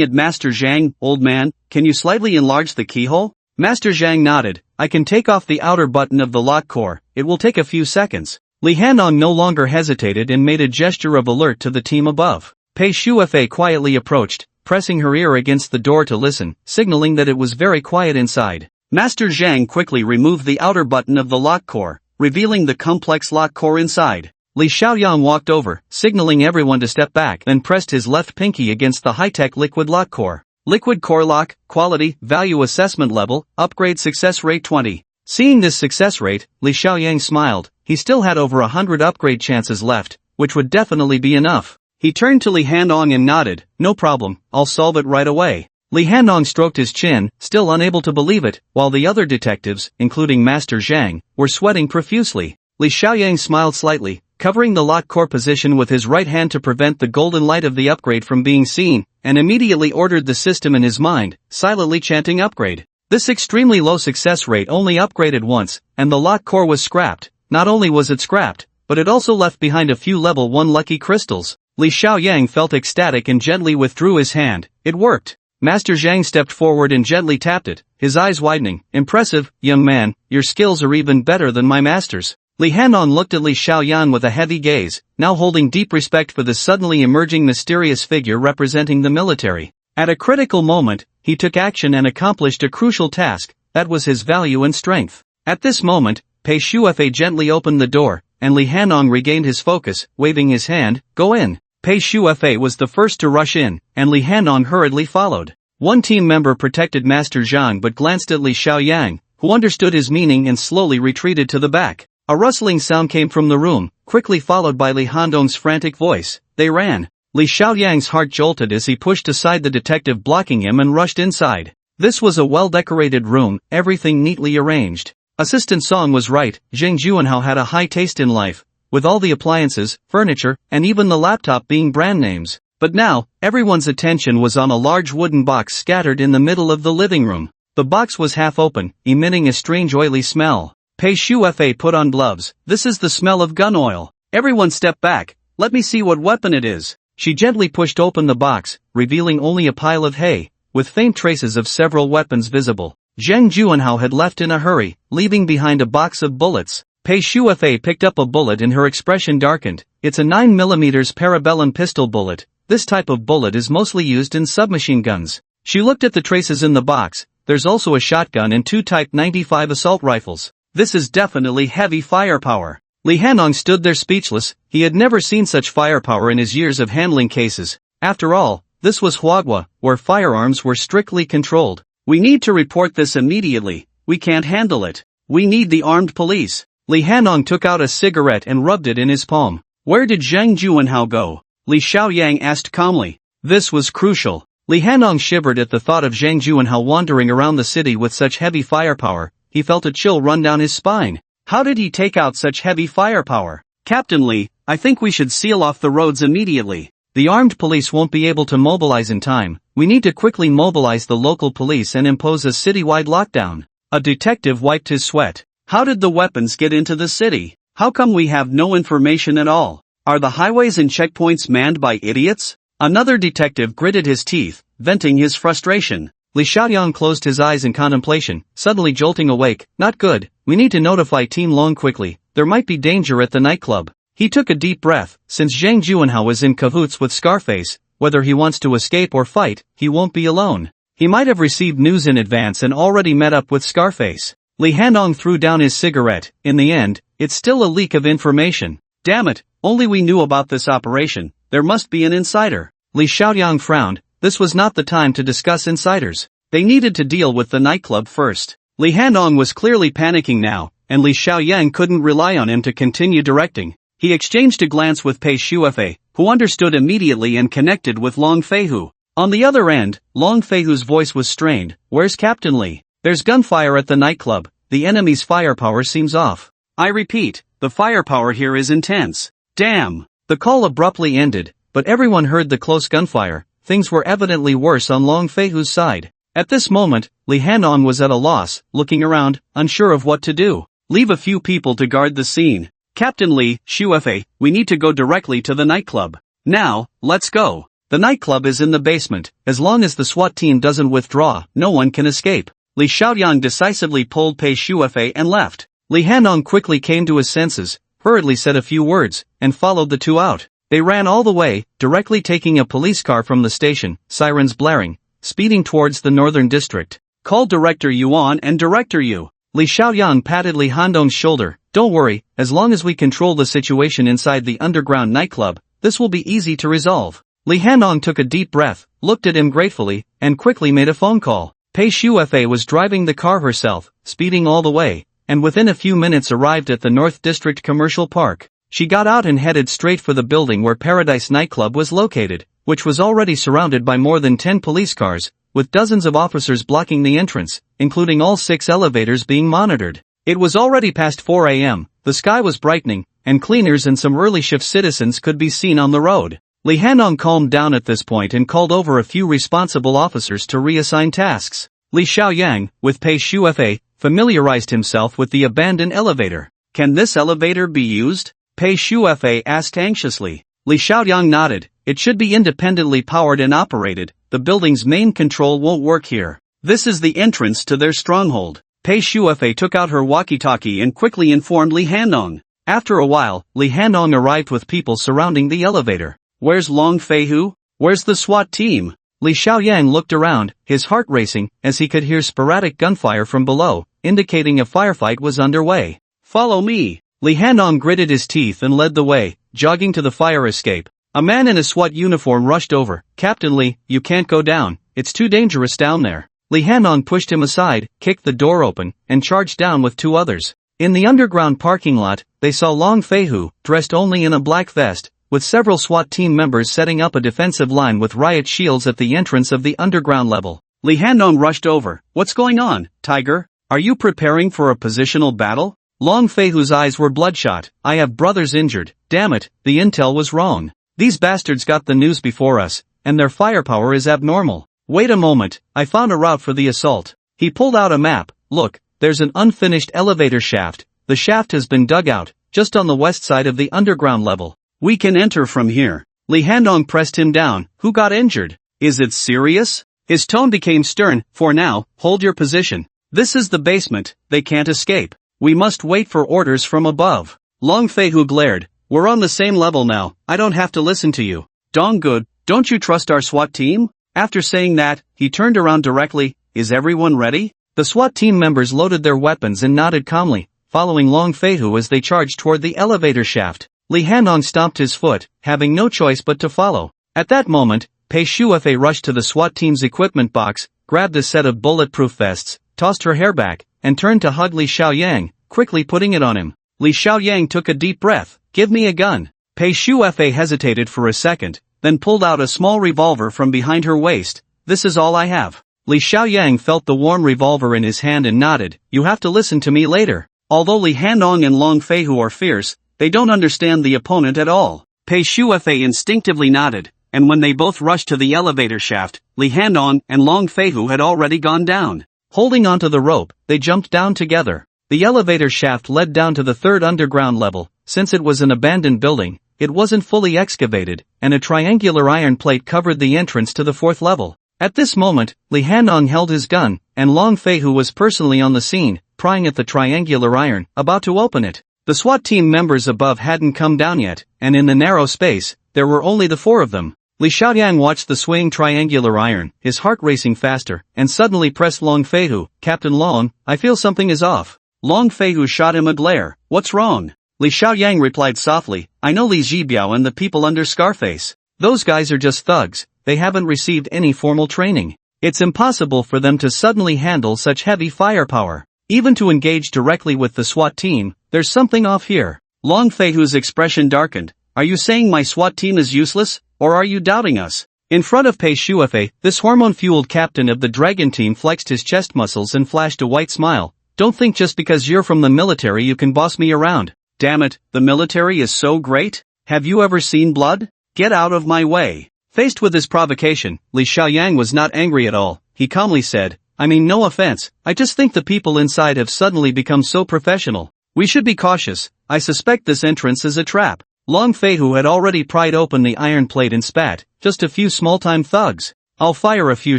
at Master Zhang. "Old man, can you slightly enlarge the keyhole?" Master Zhang nodded. "I can take off the outer button of the lock core. It will take a few seconds." Li Hanong no longer hesitated and made a gesture of alert to the team above. Pei Shufa quietly approached, pressing her ear against the door to listen, signaling that it was very quiet inside. Master Zhang quickly removed the outer button of the lock core, revealing the complex lock core inside. Li Xiaoyang walked over, signaling everyone to step back, then pressed his left pinky against the high-tech liquid lock core. Liquid core lock, quality, value assessment level, upgrade success rate 20. Seeing this success rate, Li Xiaoyang smiled. He still had over 100 upgrade chances left, which would definitely be enough. He turned to Li Hanong and nodded. "No problem, I'll solve it right away." Li Hanong stroked his chin, still unable to believe it, while the other detectives, including Master Zhang, were sweating profusely. Li Xiaoyang smiled slightly, covering the lock core position with his right hand to prevent the golden light of the upgrade from being seen, and immediately ordered the system in his mind, silently chanting upgrade. This extremely low success rate only upgraded once, and the lock core was scrapped. Not only was it scrapped, but it also left behind a few level 1 lucky crystals. Li Xiaoyang felt ecstatic and gently withdrew his hand. It worked. Master Zhang stepped forward and gently tapped it, his eyes widening. "Impressive, young man, your skills are even better than my master's." Li Hanong looked at Li Xiaoyan with a heavy gaze, now holding deep respect for the suddenly emerging mysterious figure representing the military. At a critical moment, he took action and accomplished a crucial task. That was his value and strength. At this moment, Pei Shufa gently opened the door, and Li Hanong regained his focus, waving his hand. "Go in." Pei Shufa was the first to rush in, and Li Hanong hurriedly followed. One team member protected Master Zhang but glanced at Li Xiaoyang, who understood his meaning and slowly retreated to the back. A rustling sound came from the room, quickly followed by Li Handong's frantic voice. They ran. Li Xiaoyang's heart jolted as he pushed aside the detective blocking him and rushed inside. This was a well-decorated room, everything neatly arranged. Assistant Song was right, Zhang Juanhao had a high taste in life, with all the appliances, furniture, and even the laptop being brand names. But now, everyone's attention was on a large wooden box scattered in the middle of the living room. The box was half open, emitting a strange oily smell. Pei Shufa put on gloves. "This is the smell of gun oil. Everyone step back, let me see what weapon it is." She gently pushed open the box, revealing only a pile of hay, with faint traces of several weapons visible. Zhang Juanhao had left in a hurry, leaving behind a box of bullets. Pei Shufa picked up a bullet and her expression darkened. It's a 9mm parabellum pistol bullet. This type of bullet is mostly used in submachine guns. She looked at the traces in the box. There's also a shotgun and 2 Type 95 assault rifles. This is definitely heavy firepower. Li Hanong stood there speechless. He had never seen such firepower in his years of handling cases. After all, this was Huagua, where firearms were strictly controlled. "We need to report this immediately. We can't handle it. We need the armed police." Li Hanong took out a cigarette and rubbed it in his palm. Where did Zhang Juanhao go? Li Xiaoyang asked calmly. This was crucial. Li Hanong shivered at the thought of Zhang Juanhao wandering around the city with such heavy firepower. He felt a chill run down his spine. How did he take out such heavy firepower? Captain Li, I think we should seal off the roads immediately. The armed police won't be able to mobilize in time. We need to quickly mobilize the local police and impose a citywide lockdown. A detective wiped his sweat. How did the weapons get into the city? How come we have no information at all? Are the highways and checkpoints manned by idiots? Another detective gritted his teeth, venting his frustration. Li Xiaoyang closed his eyes in contemplation, suddenly jolting awake. Not good. We need to notify Team Long quickly. There might be danger at the nightclub. He took a deep breath. Since Zhang Juanhao is in cahoots with Scarface, whether he wants to escape or fight, he won't be alone. He might have received news in advance and already met up with Scarface. Li Hanong threw down his cigarette. In the end, it's still a leak of information. Damn it, only we knew about this operation. There must be an insider. Li Xiaoyang frowned. This was not the time to discuss insiders. They needed to deal with the nightclub first. Li Hanong was clearly panicking now, and Li Xiaoyang couldn't rely on him to continue directing. He exchanged a glance with Pei Shuefei, who understood immediately and connected with Long Feihu. On the other end, Long Feihu's voice was strained. Where's Captain Li? There's gunfire at the nightclub. The enemy's firepower seems off. I repeat, the firepower here is intense. Damn! The call abruptly ended, but everyone heard the close gunfire. Things were evidently worse on Long Feihu's side. At this moment, Li Hanong was at a loss, looking around, unsure of what to do. Leave a few people to guard the scene. Captain Li, Shuefei, we need to go directly to the nightclub. Now, let's go. The nightclub is in the basement. As long as the SWAT team doesn't withdraw, no one can escape. Li Xiaoyang decisively pulled Pei Shuefei and left. Li Hanong quickly came to his senses, hurriedly said a few words, and followed the two out. They ran all the way, directly taking a police car from the station, sirens blaring, speeding towards the northern district. Call Director Yuan and Director Yu. Li Xiaoyang patted Li Handong's shoulder. Don't worry, as long as we control the situation inside the underground nightclub, this will be easy to resolve. Li Hanong took a deep breath, looked at him gratefully, and quickly made a phone call. Pei Shuefei was driving the car herself, speeding all the way, and within a few minutes arrived at the North District Commercial Park. She got out and headed straight for the building where Paradise nightclub was located, which was already surrounded by more than 10 police cars, with dozens of officers blocking the entrance, including all 6 elevators being monitored. It was already past 4 a.m., the sky was brightening, and cleaners and some early shift citizens could be seen on the road. Li Hanong calmed down at this point and called over a few responsible officers to reassign tasks. Li Xiaoyang, with Pei Shuefei, familiarized himself with the abandoned elevator. Can this elevator be used? Pei Shuefei asked anxiously. Li Xiaoyang nodded. It should be independently powered and operated. The building's main control won't work here. This is the entrance to their stronghold. Pei Shuefei took out her walkie-talkie and quickly informed Li Hanong. After a while, Li Hanong arrived with people surrounding the elevator. Where's Long Feihu? Where's the SWAT team? Li Xiaoyang looked around, his heart racing, as he could hear sporadic gunfire from below, indicating a firefight was underway. Follow me. Li Hanong gritted his teeth and led the way, jogging to the fire escape. A man in a SWAT uniform rushed over. Captain Li, you can't go down. It's too dangerous down there. Li Hanong pushed him aside, kicked the door open, and charged down with 2 others. In the underground parking lot, they saw Long Feihu, dressed only in a black vest, with several SWAT team members setting up a defensive line with riot shields at the entrance of the underground level. Li Hanong rushed over. What's going on, Tiger? Are you preparing for a positional battle? Long Feihu's eyes were bloodshot. I have brothers injured. Damn it, the intel was wrong. These bastards got the news before us, and their firepower is abnormal. Wait a moment, I found a route for the assault. He pulled out a map. Look, there's an unfinished elevator shaft. The shaft has been dug out, just on the west side of the underground level. We can enter from here. Li Hanong pressed him down. Who got injured? Is it serious? His tone became stern. For now, hold your position. This is the basement, they can't escape. We must wait for orders from above. Long Feihu glared. We're on the same level now, I don't have to listen to you. Donggood, don't you trust our SWAT team? After saying that, he turned around directly. Is everyone ready? The SWAT team members loaded their weapons and nodded calmly, following Long Feihu as they charged toward the elevator shaft. Li Hanong stomped his foot, having no choice but to follow. At that moment, Pei Shuefei rushed to the SWAT team's equipment box, grabbed a set of bulletproof vests, tossed her hair back, and turned to hug Li Xiaoyang, quickly putting it on him. Li Xiaoyang took a deep breath. Give me a gun. Pei Shufe hesitated for a second, then pulled out a small revolver from behind her waist. This is all I have. Li Xiaoyang felt the warm revolver in his hand and nodded. You have to listen to me later. Although Li Handong and Long Feihu are fierce, they don't understand the opponent at all. Pei Shufe instinctively nodded, and when they both rushed to the elevator shaft, Li Handong and Long Feihu had already gone down. Holding onto the rope, they jumped down together. The elevator shaft led down to the third underground level. Since it was an abandoned building, it wasn't fully excavated, and a triangular iron plate covered the entrance to the fourth level. At this moment, Li Handong held his gun, and Long Feihu was personally on the scene, prying at the triangular iron, about to open it. The SWAT team members above hadn't come down yet, and in the narrow space, there were only the four of them. Li Xiaoyang watched the swaying triangular iron, his heart racing faster, and suddenly pressed Long Feihu. Captain Long, I feel something is off. Long Feihu shot him a glare. What's wrong? Li Xiaoyang replied softly, I know Li Zhibiao and the people under Scarface. Those guys are just thugs. They haven't received any formal training. It's impossible for them to suddenly handle such heavy firepower. Even to engage directly with the SWAT team, there's something off here. Long Feihu's expression darkened. Are you saying my SWAT team is useless, or are you doubting us? In front of Pei Shufe, this hormone-fueled captain of the dragon team flexed his chest muscles and flashed a white smile. Don't think just because you're from the military you can boss me around. Damn it, the military is so great? Have you ever seen blood? Get out of my way. Faced with this provocation, Li Xiaoyang was not angry at all. He calmly said, I mean no offense, I just think the people inside have suddenly become so professional. We should be cautious. I suspect this entrance is a trap. Long Feihu had already pried open the iron plate and spat, just a few small-time thugs. I'll fire a few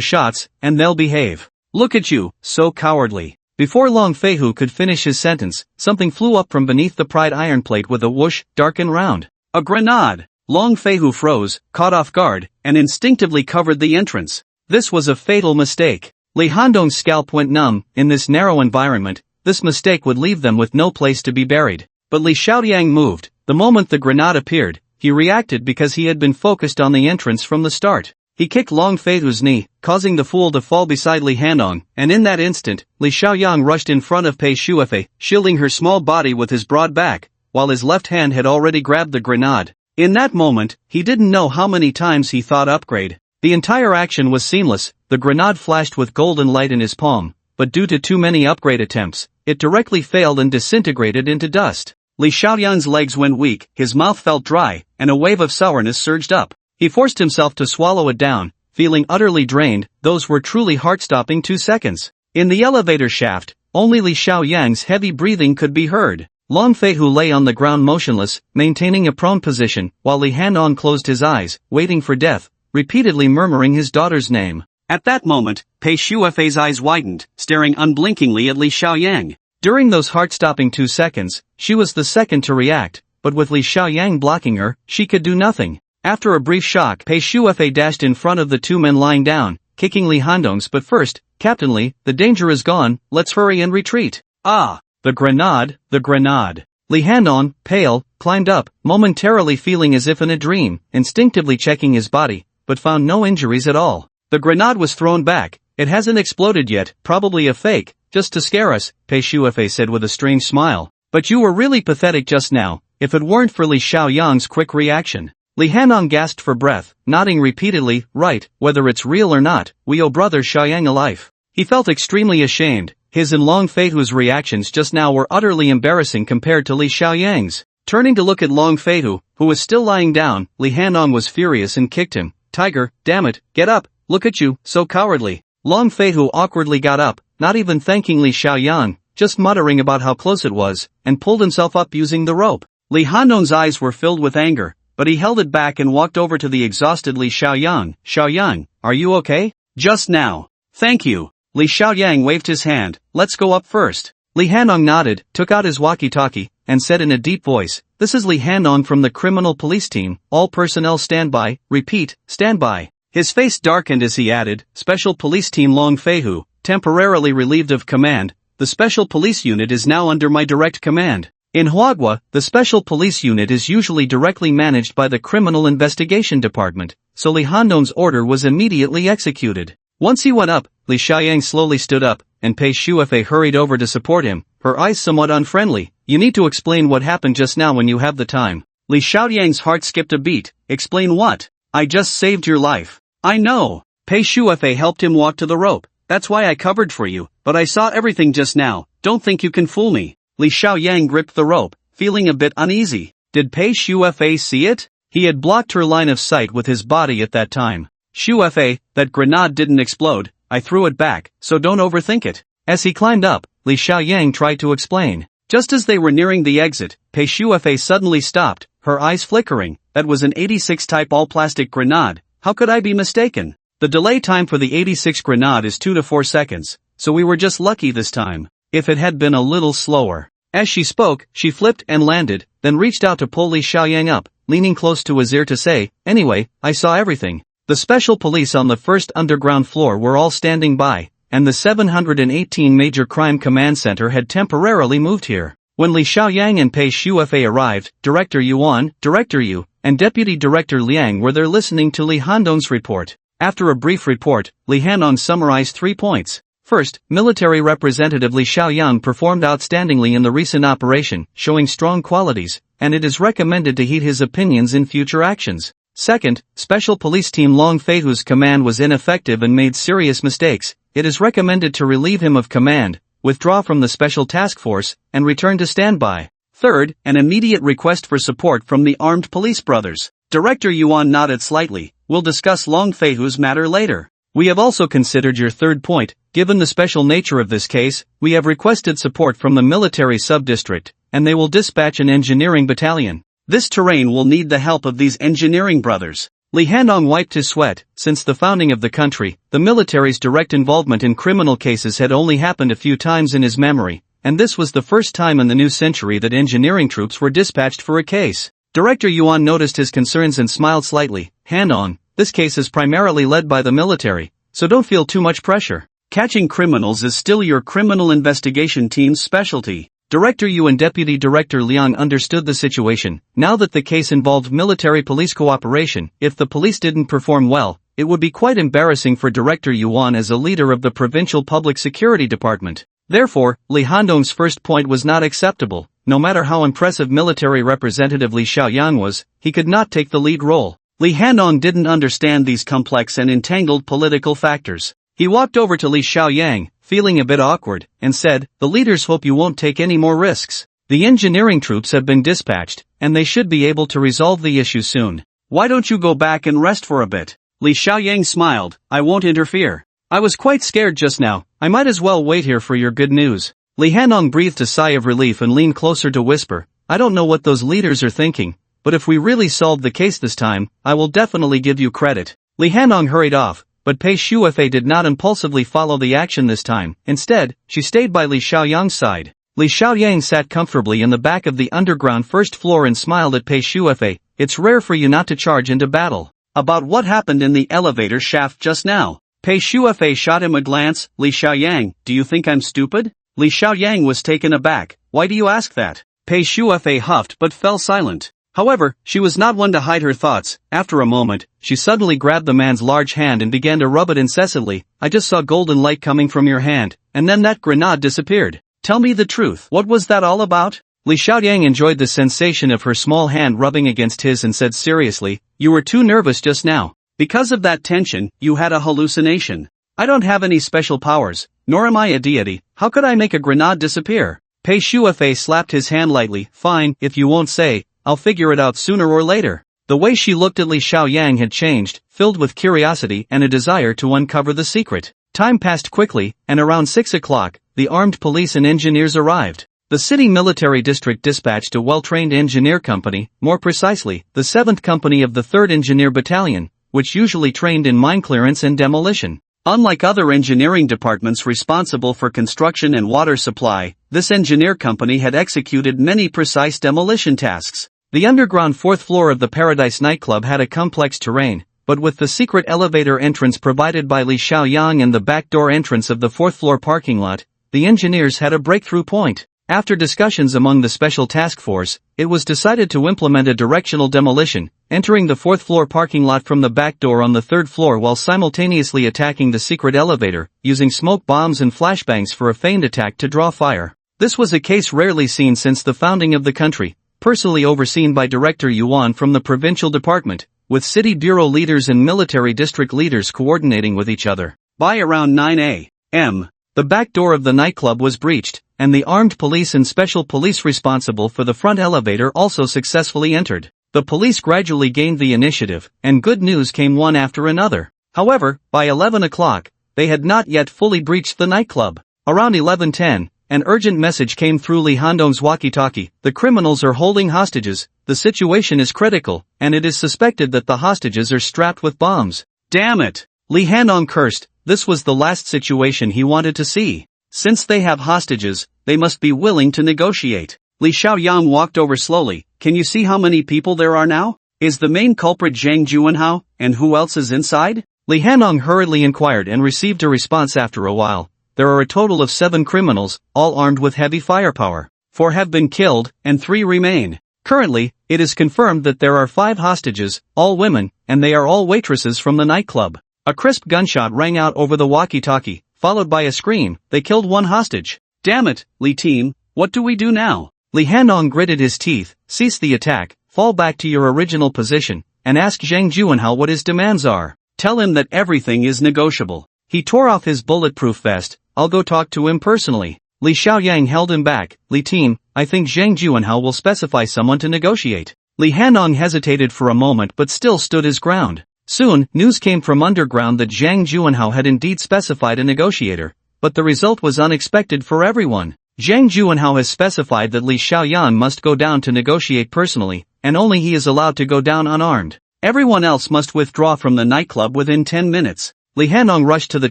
shots, and they'll behave. Look at you, so cowardly. Before Long Feihu could finish his sentence, something flew up from beneath the pried iron plate with a whoosh, dark and round. A grenade! Long Feihu froze, caught off guard, and instinctively covered the entrance. This was a fatal mistake. Li Handong's scalp went numb. In this narrow environment, this mistake would leave them with no place to be buried. But Li Xiaoyang moved. The moment the grenade appeared, he reacted because he had been focused on the entrance from the start. He kicked Long Feihu's knee, causing the fool to fall beside Li Handong, and in that instant, Li Xiaoyang rushed in front of Pei Shufe, shielding her small body with his broad back, while his left hand had already grabbed the grenade. In that moment, he didn't know how many times he thought upgrade. The entire action was seamless. The grenade flashed with golden light in his palm, but due to too many upgrade attempts, it directly failed and disintegrated into dust. Li Xiaoyang's legs went weak, his mouth felt dry, and a wave of sourness surged up. He forced himself to swallow it down, feeling utterly drained. Those were truly heart-stopping 2 seconds. In the elevator shaft, only Li Xiaoyang's heavy breathing could be heard. Long Feihu lay on the ground motionless, maintaining a prone position, while Li Handong closed his eyes, waiting for death, repeatedly murmuring his daughter's name. At that moment, Pei Shufei's eyes widened, staring unblinkingly at Li Xiaoyang. During those heart-stopping 2 seconds, she was the second to react, but with Li Xiaoyang blocking her, she could do nothing. After a brief shock, Pei Shufei dashed in front of the 2 men lying down, kicking Li Handong's. But first, Captain Li, the danger is gone, let's hurry and retreat. Ah! The grenade, the grenade. Li Handong, pale, climbed up, momentarily feeling as if in a dream, instinctively checking his body, but found no injuries at all. The grenade was thrown back. It hasn't exploded yet, probably a fake, just to scare us, Pei Shufe said with a strange smile. But you were really pathetic just now, if it weren't for Li Xiaoyang's quick reaction. Li Handong gasped for breath, nodding repeatedly, right, whether it's real or not, we owe brother Xiaoyang a life. He felt extremely ashamed. His and Long Feihu's reactions just now were utterly embarrassing compared to Li Xiaoyang's. Turning to look at Long Feihu, who was still lying down, Li Handong was furious and kicked him. Tiger, damn it, get up, look at you, so cowardly. Long Feihu awkwardly got up, not even thanking Li Xiaoyang, just muttering about how close it was, and pulled himself up using the rope. Li Handong's eyes were filled with anger, but he held it back and walked over to the exhausted Li Xiaoyang. Xiaoyang, are you okay? Just now. Thank you. Li Xiaoyang waved his hand. Let's go up first. Li Handong nodded, took out his walkie-talkie, and said in a deep voice, this is Li Handong from the criminal police team, all personnel stand by, repeat, stand by. His face darkened as he added, Special Police Team Long Feihu, temporarily relieved of command, the Special Police Unit is now under my direct command. In Huagua, the Special Police Unit is usually directly managed by the Criminal Investigation Department, so Li Handong's order was immediately executed. Once he went up, Li Xiaoyang slowly stood up, and Pei Shufe hurried over to support him, her eyes somewhat unfriendly. You need to explain what happened just now when you have the time. Li Xiaoyang's heart skipped a beat. Explain what? I just saved your life. I know. Pei Shuefei helped him walk to the rope. That's why I covered for you, but I saw everything just now. Don't think you can fool me. Li Xiaoyang gripped the rope, feeling a bit uneasy. Did Pei Shuefei see it? He had blocked her line of sight with his body at that time. Shuefei, that grenade didn't explode. I threw it back, so don't overthink it. As he climbed up, Li Xiaoyang tried to explain. Just as they were nearing the exit, Pei Shuefei suddenly stopped, her eyes flickering. That was an 86 type all-plastic grenade. How could I be mistaken? The delay time for the 86 grenade is 2 to 4 seconds, so we were just lucky this time. If it had been a little slower. As she spoke, she flipped and landed, then reached out to pull Li Xiaoyang up, leaning close to his ear to say, anyway, I saw everything. The special police on the first underground floor were all standing by, and the 718 Major Crime Command Center had temporarily moved here. When Li Xiaoyang and Pei Shuefei arrived, Director Yuan, Director Yu, and Deputy Director Liang were there listening to Li Handong's report. After a brief report, Li Handong summarized 3 points. First, military representative Li Xiaoyang performed outstandingly in the recent operation, showing strong qualities, and it is recommended to heed his opinions in future actions. Second, Special Police Team Long Fei whose command was ineffective and made serious mistakes. It is recommended to relieve him of command, withdraw from the Special Task Force, and return to standby. Third, an immediate request for support from the armed police brothers. Director Yuan nodded slightly. We'll discuss Long Feihu's matter later. We have also considered your third point. Given the special nature of this case, we have requested support from the military sub-district, and they will dispatch an engineering battalion. This terrain will need the help of these engineering brothers. Li Handong wiped his sweat. Since the founding of the country, the military's direct involvement in criminal cases had only happened a few times in his memory, and this was the first time in the new century that engineering troops were dispatched for a case. Director Yuan noticed his concerns and smiled slightly. Handong, this case is primarily led by the military, so don't feel too much pressure. Catching criminals is still your criminal investigation team's specialty. Director Yu and Deputy Director Liang understood the situation. Now that the case involved military-police cooperation, if the police didn't perform well, it would be quite embarrassing for Director Yuan as a leader of the Provincial Public Security Department. Therefore, Li Handong's first point was not acceptable. No matter how impressive military representative Li Xiaoyang was, he could not take the lead role. Li Handong didn't understand these complex and entangled political factors. He walked over to Li Xiaoyang, feeling a bit awkward, and said, the leaders hope you won't take any more risks. The engineering troops have been dispatched, and they should be able to resolve the issue soon. Why don't you go back and rest for a bit? Li Xiaoyang smiled. I won't interfere. I was quite scared just now. I might as well wait here for your good news. Li Handong breathed a sigh of relief and leaned closer to whisper, I don't know what those leaders are thinking, but if we really solved the case this time, I will definitely give you credit. Li Handong hurried off, but Pei Shuefei did not impulsively follow the action this time. Instead, she stayed by Li Xiaoyang's side. Li Xiaoyang sat comfortably in the back of the underground first floor and smiled at Pei Shuefei. It's rare for you not to charge into battle. About what happened in the elevator shaft just now. Pei Shuefei shot him a glance. Li Xiaoyang, do you think I'm stupid? Li Xiaoyang was taken aback. Why do you ask that? Pei Shuefei huffed but fell silent. However, she was not one to hide her thoughts. After a moment, she suddenly grabbed the man's large hand and began to rub it incessantly. I just saw golden light coming from your hand, and then that grenade disappeared. Tell me the truth. What was that all about? Li Xiaoyang enjoyed the sensation of her small hand rubbing against his and said seriously, you were too nervous just now. Because of that tension, you had a hallucination. I don't have any special powers, nor am I a deity. How could I make a grenade disappear? Pei Shuefei slapped his hand lightly. Fine, if you won't say, I'll figure it out sooner or later. The way she looked at Li Xiaoyang had changed, filled with curiosity and a desire to uncover the secret. Time passed quickly, and around 6 o'clock, the armed police and engineers arrived. The city military district dispatched a well-trained engineer company, more precisely, the 7th Company of the 3rd Engineer Battalion, which usually trained in mine clearance and demolition. Unlike other engineering departments responsible for construction and water supply, this engineer company had executed many precise demolition tasks. The underground 4th floor of the Paradise nightclub had a complex terrain, but with the secret elevator entrance provided by Li Xiaoyang and the backdoor entrance of the 4th floor parking lot, the engineers had a breakthrough point. After discussions among the special task force, it was decided to implement a directional demolition, entering the 4th floor parking lot from the back door on the 3rd floor while simultaneously attacking the secret elevator, using smoke bombs and flashbangs for a feigned attack to draw fire. This was a case rarely seen since the founding of the country, personally overseen by Director Yuan from the provincial department, with city bureau leaders and military district leaders coordinating with each other. By around 9 a.m., the back door of the nightclub was breached, and the armed police and special police responsible for the front elevator also successfully entered. The police gradually gained the initiative, and good news came one after another. However, by 11 o'clock, they had not yet fully breached the nightclub. Around 11:10, an urgent message came through Li Handong's walkie-talkie. The criminals are holding hostages, the situation is critical, and it is suspected that the hostages are strapped with bombs. Damn it! Li Handong cursed. This was the last situation he wanted to see. Since they have hostages, they must be willing to negotiate. Li Xiaoyang walked over slowly. Can you see how many people there are now? Is the main culprit Zhang Juanhao, and who else is inside? Li Handong hurriedly inquired and received a response after a while. There are a total of 7 criminals, all armed with heavy firepower. 4 have been killed, and 3 remain. Currently, it is confirmed that there are 5 hostages, all women, and they are all waitresses from the nightclub. A crisp gunshot rang out over the walkie-talkie, followed by a scream. They killed 1 hostage. Damn it, Li team, what do we do now? Li Handong gritted his teeth. Cease the attack, fall back to your original position, and ask Zhang Juanhao what his demands are. Tell him that everything is negotiable. He tore off his bulletproof vest. I'll go talk to him personally. Li Xiaoyang held him back. Li team, I think Zhang Juanhao will specify someone to negotiate. Li Handong hesitated for a moment but still stood his ground. Soon, news came from underground that Zhang Juanhao had indeed specified a negotiator, but the result was unexpected for everyone. Zhang Juanhao has specified that Li Xiaoyan must go down to negotiate personally, and only he is allowed to go down unarmed. Everyone else must withdraw from the nightclub within 10 minutes. Li Handong rushed to the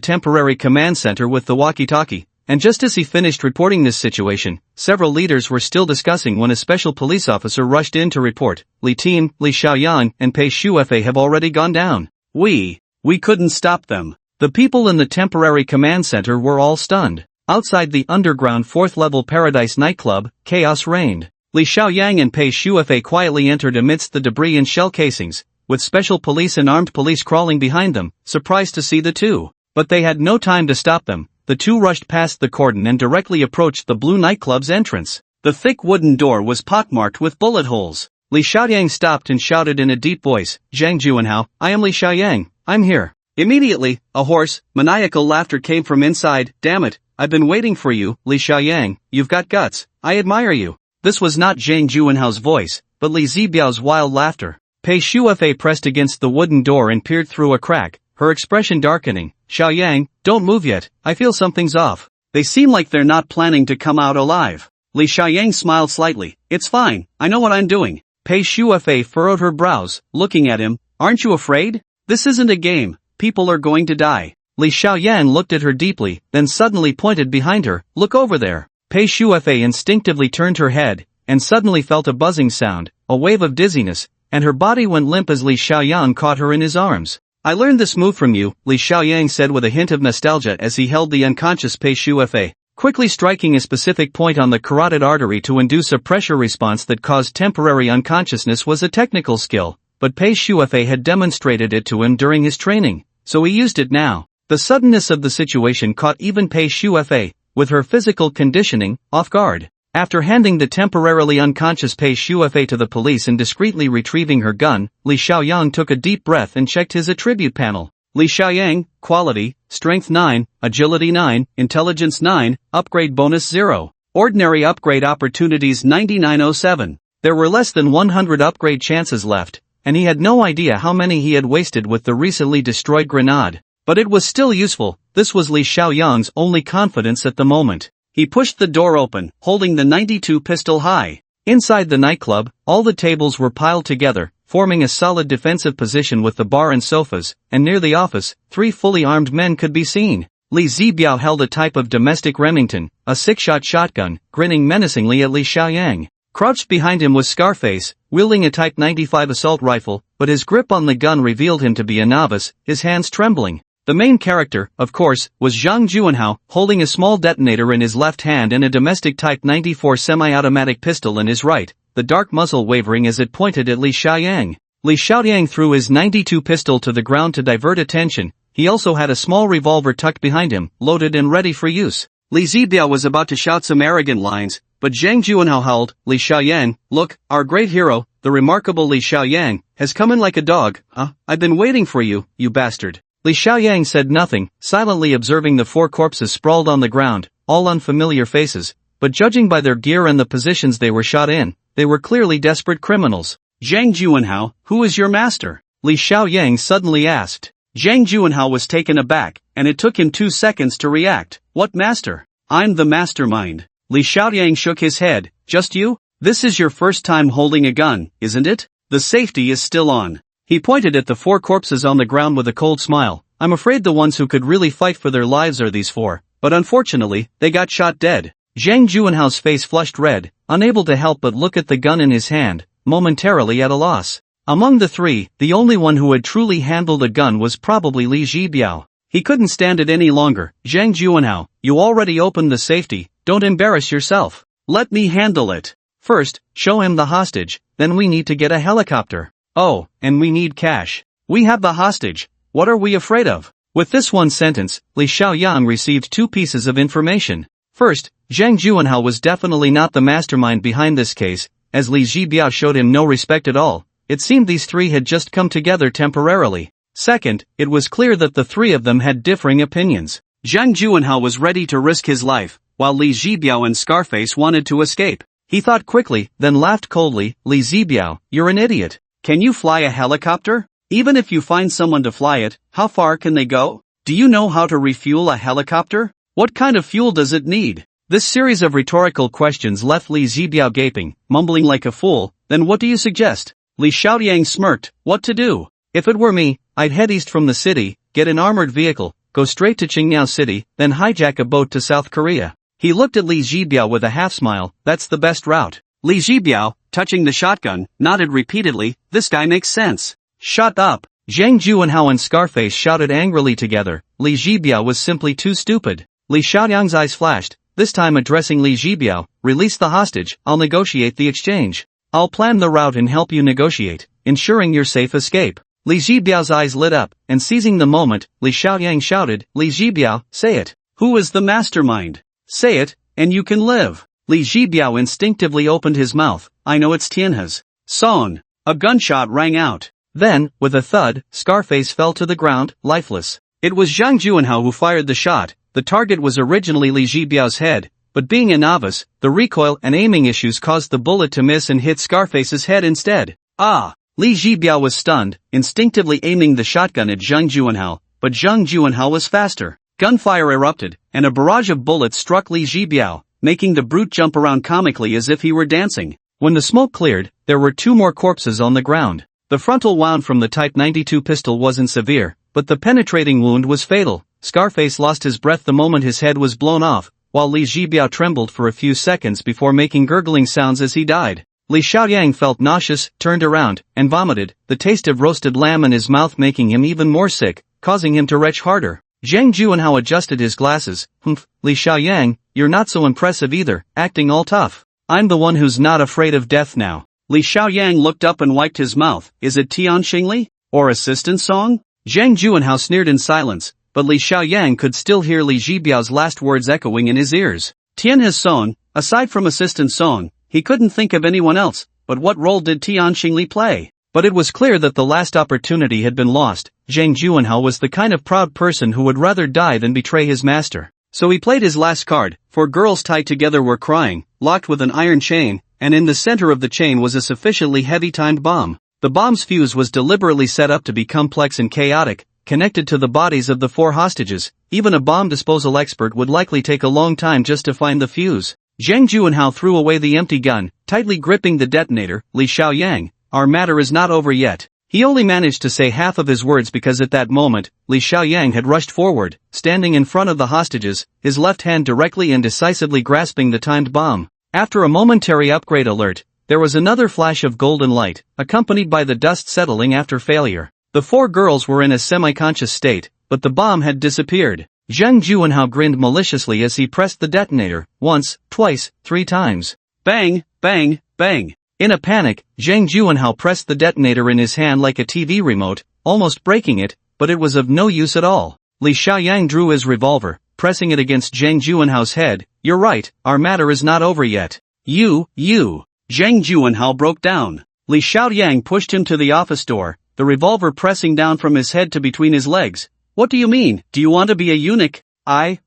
temporary command center with the walkie-talkie, and just as he finished reporting this situation, several leaders were still discussing when a special police officer rushed in to report. Li team, Li Xiaoyan, and Pei Shuefei have already gone down. We couldn't stop them. The people in the temporary command center were all stunned. Outside the underground 4th-level Paradise nightclub, chaos reigned. Li Xiaoyang and Pei Shuefei quietly entered amidst the debris and shell casings, with special police and armed police crawling behind them, surprised to see the two. But they had no time to stop them. The two rushed past the cordon and directly approached the blue nightclub's entrance. The thick wooden door was pockmarked with bullet holes. Li Xiaoyang stopped and shouted in a deep voice, Zhang Juanhao, I am Li Xiaoyang, I'm here. Immediately, a hoarse, maniacal laughter came from inside. Damn it, I've been waiting for you, Li Xiaoyang, you've got guts, I admire you. This was not Zhang Juanhao's voice, but Li Zibiao's wild laughter. Pei Shuefei pressed against the wooden door and peered through a crack, her expression darkening. Xiaoyang, don't move yet, I feel something's off. They seem like they're not planning to come out alive. Li Xiaoyang smiled slightly. It's fine, I know what I'm doing. Pei Shuefei furrowed her brows, looking at him. Aren't you afraid? This isn't a game, people are going to die. Li Xiaoyan looked at her deeply, then suddenly pointed behind her. Look over there. Pei Shuefei instinctively turned her head, and suddenly felt a buzzing sound, a wave of dizziness, and her body went limp as Li Xiaoyan caught her in his arms. I learned this move from you, Li Xiaoyang said with a hint of nostalgia as he held the unconscious Pei Shuefei, quickly striking a specific point on the carotid artery to induce a pressure response that caused temporary unconsciousness was a technical skill, but Pei Shuefei had demonstrated it to him during his training, so he used it now. The suddenness of the situation caught even Pei Shuefei, with her physical conditioning, off guard. After handing the temporarily unconscious Pei Shuefei to the police and discreetly retrieving her gun, Li Xiaoyang took a deep breath and checked his attribute panel. Li Xiaoyang, Quality, Strength 9, Agility 9, Intelligence 9, Upgrade Bonus 0. Ordinary Upgrade Opportunities 9907. There were less than 100 upgrade chances left, and he had no idea how many he had wasted with the recently destroyed grenade. But it was still useful. This was Li Xiaoyang's only confidence at the moment. He pushed the door open, holding the 92 pistol high. Inside the nightclub, all the tables were piled together, forming a solid defensive position with the bar and sofas, and near the office, 3 fully armed men could be seen. Li Zibiao held a type of domestic Remington, a 6-shot shotgun, grinning menacingly at Li Xiaoyang. Crouched behind him was Scarface, wielding a Type 95 assault rifle, but his grip on the gun revealed him to be a novice, his hands trembling. The main character, of course, was Zhang Juanhao, holding a small detonator in his left hand and a domestic Type 94 semi-automatic pistol in his right, the dark muzzle wavering as it pointed at Li Xiaoyang. Li Xiaoyang threw his 92 pistol to the ground to divert attention. He also had a small revolver tucked behind him, loaded and ready for use. Li Zibiao was about to shout some arrogant lines, but but Zhang Juanhao howled, "Li Xiaoyang, look, our great hero, the remarkable Li Xiaoyang, has come in like a dog, huh? I've been waiting for you, you bastard." Li Xiaoyang said nothing, silently observing the 4 corpses sprawled on the ground, all unfamiliar faces, but judging by their gear and the positions they were shot in, they were clearly desperate criminals. "Zhang Juanhao, who is your master?" Li Xiaoyang suddenly asked. Zhang Juanhao was taken aback, and it took him 2 seconds to react. "What master? I'm the mastermind." Li Xiaoyang shook his head. "Just you? This is your first time holding a gun, isn't it? The safety is still on." He pointed at the 4 corpses on the ground with a cold smile. "I'm afraid the ones who could really fight for their lives are these 4, but unfortunately, they got shot dead." Zhang Juanhao's face flushed red, unable to help but look at the gun in his hand, momentarily at a loss. Among the 3, the only one who had truly handled a gun was probably Li Zhibiao. He couldn't stand it any longer. "Zhang Juanhao, you already opened the safety, don't embarrass yourself. Let me handle it. First, show him the hostage, then we need to get a helicopter. Oh, and we need cash. We have the hostage, what are we afraid of?" With this one sentence, Li Xiaoyang received 2 pieces of information. First, Zhang Juanhao was definitely not the mastermind behind this case, as Li Zhibiao showed him no respect at all. It seemed these 3 had just come together temporarily. Second, it was clear that the 3 of them had differing opinions. Zhang Juanhao was ready to risk his life, while Li Zhibiao and Scarface wanted to escape. He thought quickly, then laughed coldly. "Li Zhibiao, you're an idiot. Can you fly a helicopter? Even if you find someone to fly it, how far can they go? Do you know how to refuel a helicopter? What kind of fuel does it need?" This series of rhetorical questions left Li Zhibiao gaping, mumbling like a fool. "Then what do you suggest?" Li Xiaoyang smirked. "What to do? If it were me, I'd head east from the city, get an armored vehicle, go straight to Qingniao City, then hijack a boat to South Korea." He looked at Li Zhibiao with a half-smile. "That's the best route." Li Zhibiao, touching the shotgun, nodded repeatedly. "This guy makes sense." "Shut up!" Zhang Juanhao and Scarface shouted angrily together. Li Zhibiao was simply too stupid. Li Xiaoyang's eyes flashed, this time addressing Li Zhibiao. "Release the hostage, I'll negotiate the exchange. I'll plan the route and help you negotiate, ensuring your safe escape." Li Zhibiao's eyes lit up, and seizing the moment, Li Xiaoyang shouted, "Li Zhibiao, say it. Who is the mastermind? Say it, and you can live." Li Zhibiao instinctively opened his mouth. "I know it's Tianhe's son." A gunshot rang out. Then, with a thud, Scarface fell to the ground, lifeless. It was Zhang Juanhao who fired the shot. The target was originally Li Zhibiao's head, but being a novice, the recoil and aiming issues caused the bullet to miss and hit Scarface's head instead. "Ah!" Li Zhibiao was stunned, instinctively aiming the shotgun at Zhang Juanhao, but Zhang Juanhao was faster. Gunfire erupted, and a barrage of bullets struck Li Zhibiao, making the brute jump around comically as if he were dancing. When the smoke cleared, there were 2 more corpses on the ground. The frontal wound from the Type 92 pistol wasn't severe, but the penetrating wound was fatal. Scarface lost his breath the moment his head was blown off, while Li Zhibiao trembled for a few seconds before making gurgling sounds as he died. Li Xiaoyang felt nauseous, turned around, and vomited, the taste of roasted lamb in his mouth making him even more sick, causing him to retch harder. Zhang Juanhao adjusted his glasses. "Humph, Li Xiaoyang, you're not so impressive either, acting all tough. I'm the one who's not afraid of death now." Li Xiaoyang looked up and wiped his mouth. "Is it Tian Xingli? Or assistant song?" Zhang Juanhao sneered in silence, but Li Xiaoyang could still hear Li Zhibiao's last words echoing in his ears. Tianhe's song, aside from assistant song, he couldn't think of anyone else, but what role did Tian Xingli play? But it was clear that the last opportunity had been lost. Zhang Juanhao was the kind of proud person who would rather die than betray his master. So he played his last card. 4 girls tied together were crying, locked with an iron chain, and in the center of the chain was a sufficiently heavy timed bomb. The bomb's fuse was deliberately set up to be complex and chaotic, connected to the bodies of the 4 hostages. Even a bomb disposal expert would likely take a long time just to find the fuse. Zhang Juanhao threw away the empty gun, tightly gripping the detonator. "Li Xiaoyang, our matter is not over yet." He only managed to say half of his words because at that moment, Li Xiaoyang had rushed forward, standing in front of the hostages, his left hand directly and decisively grasping the timed bomb. After a momentary upgrade alert, there was another flash of golden light, accompanied by the dust settling after failure. The 4 girls were in a semi-conscious state, but the bomb had disappeared. Zhang Juanhao grinned maliciously as he pressed the detonator, once, twice, 3 times. Bang, bang, bang. In a panic, Zhang Juanhao pressed the detonator in his hand like a TV remote, almost breaking it, but it was of no use at all. Li Xiaoyang drew his revolver, pressing it against Zhang Juanhao's head. "You're right, our matter is not over yet. You. Zhang Juanhao broke down. Li Xiaoyang pushed him to the office door, the revolver pressing down from his head to between his legs. What do you mean? Do you want to be a eunuch? I.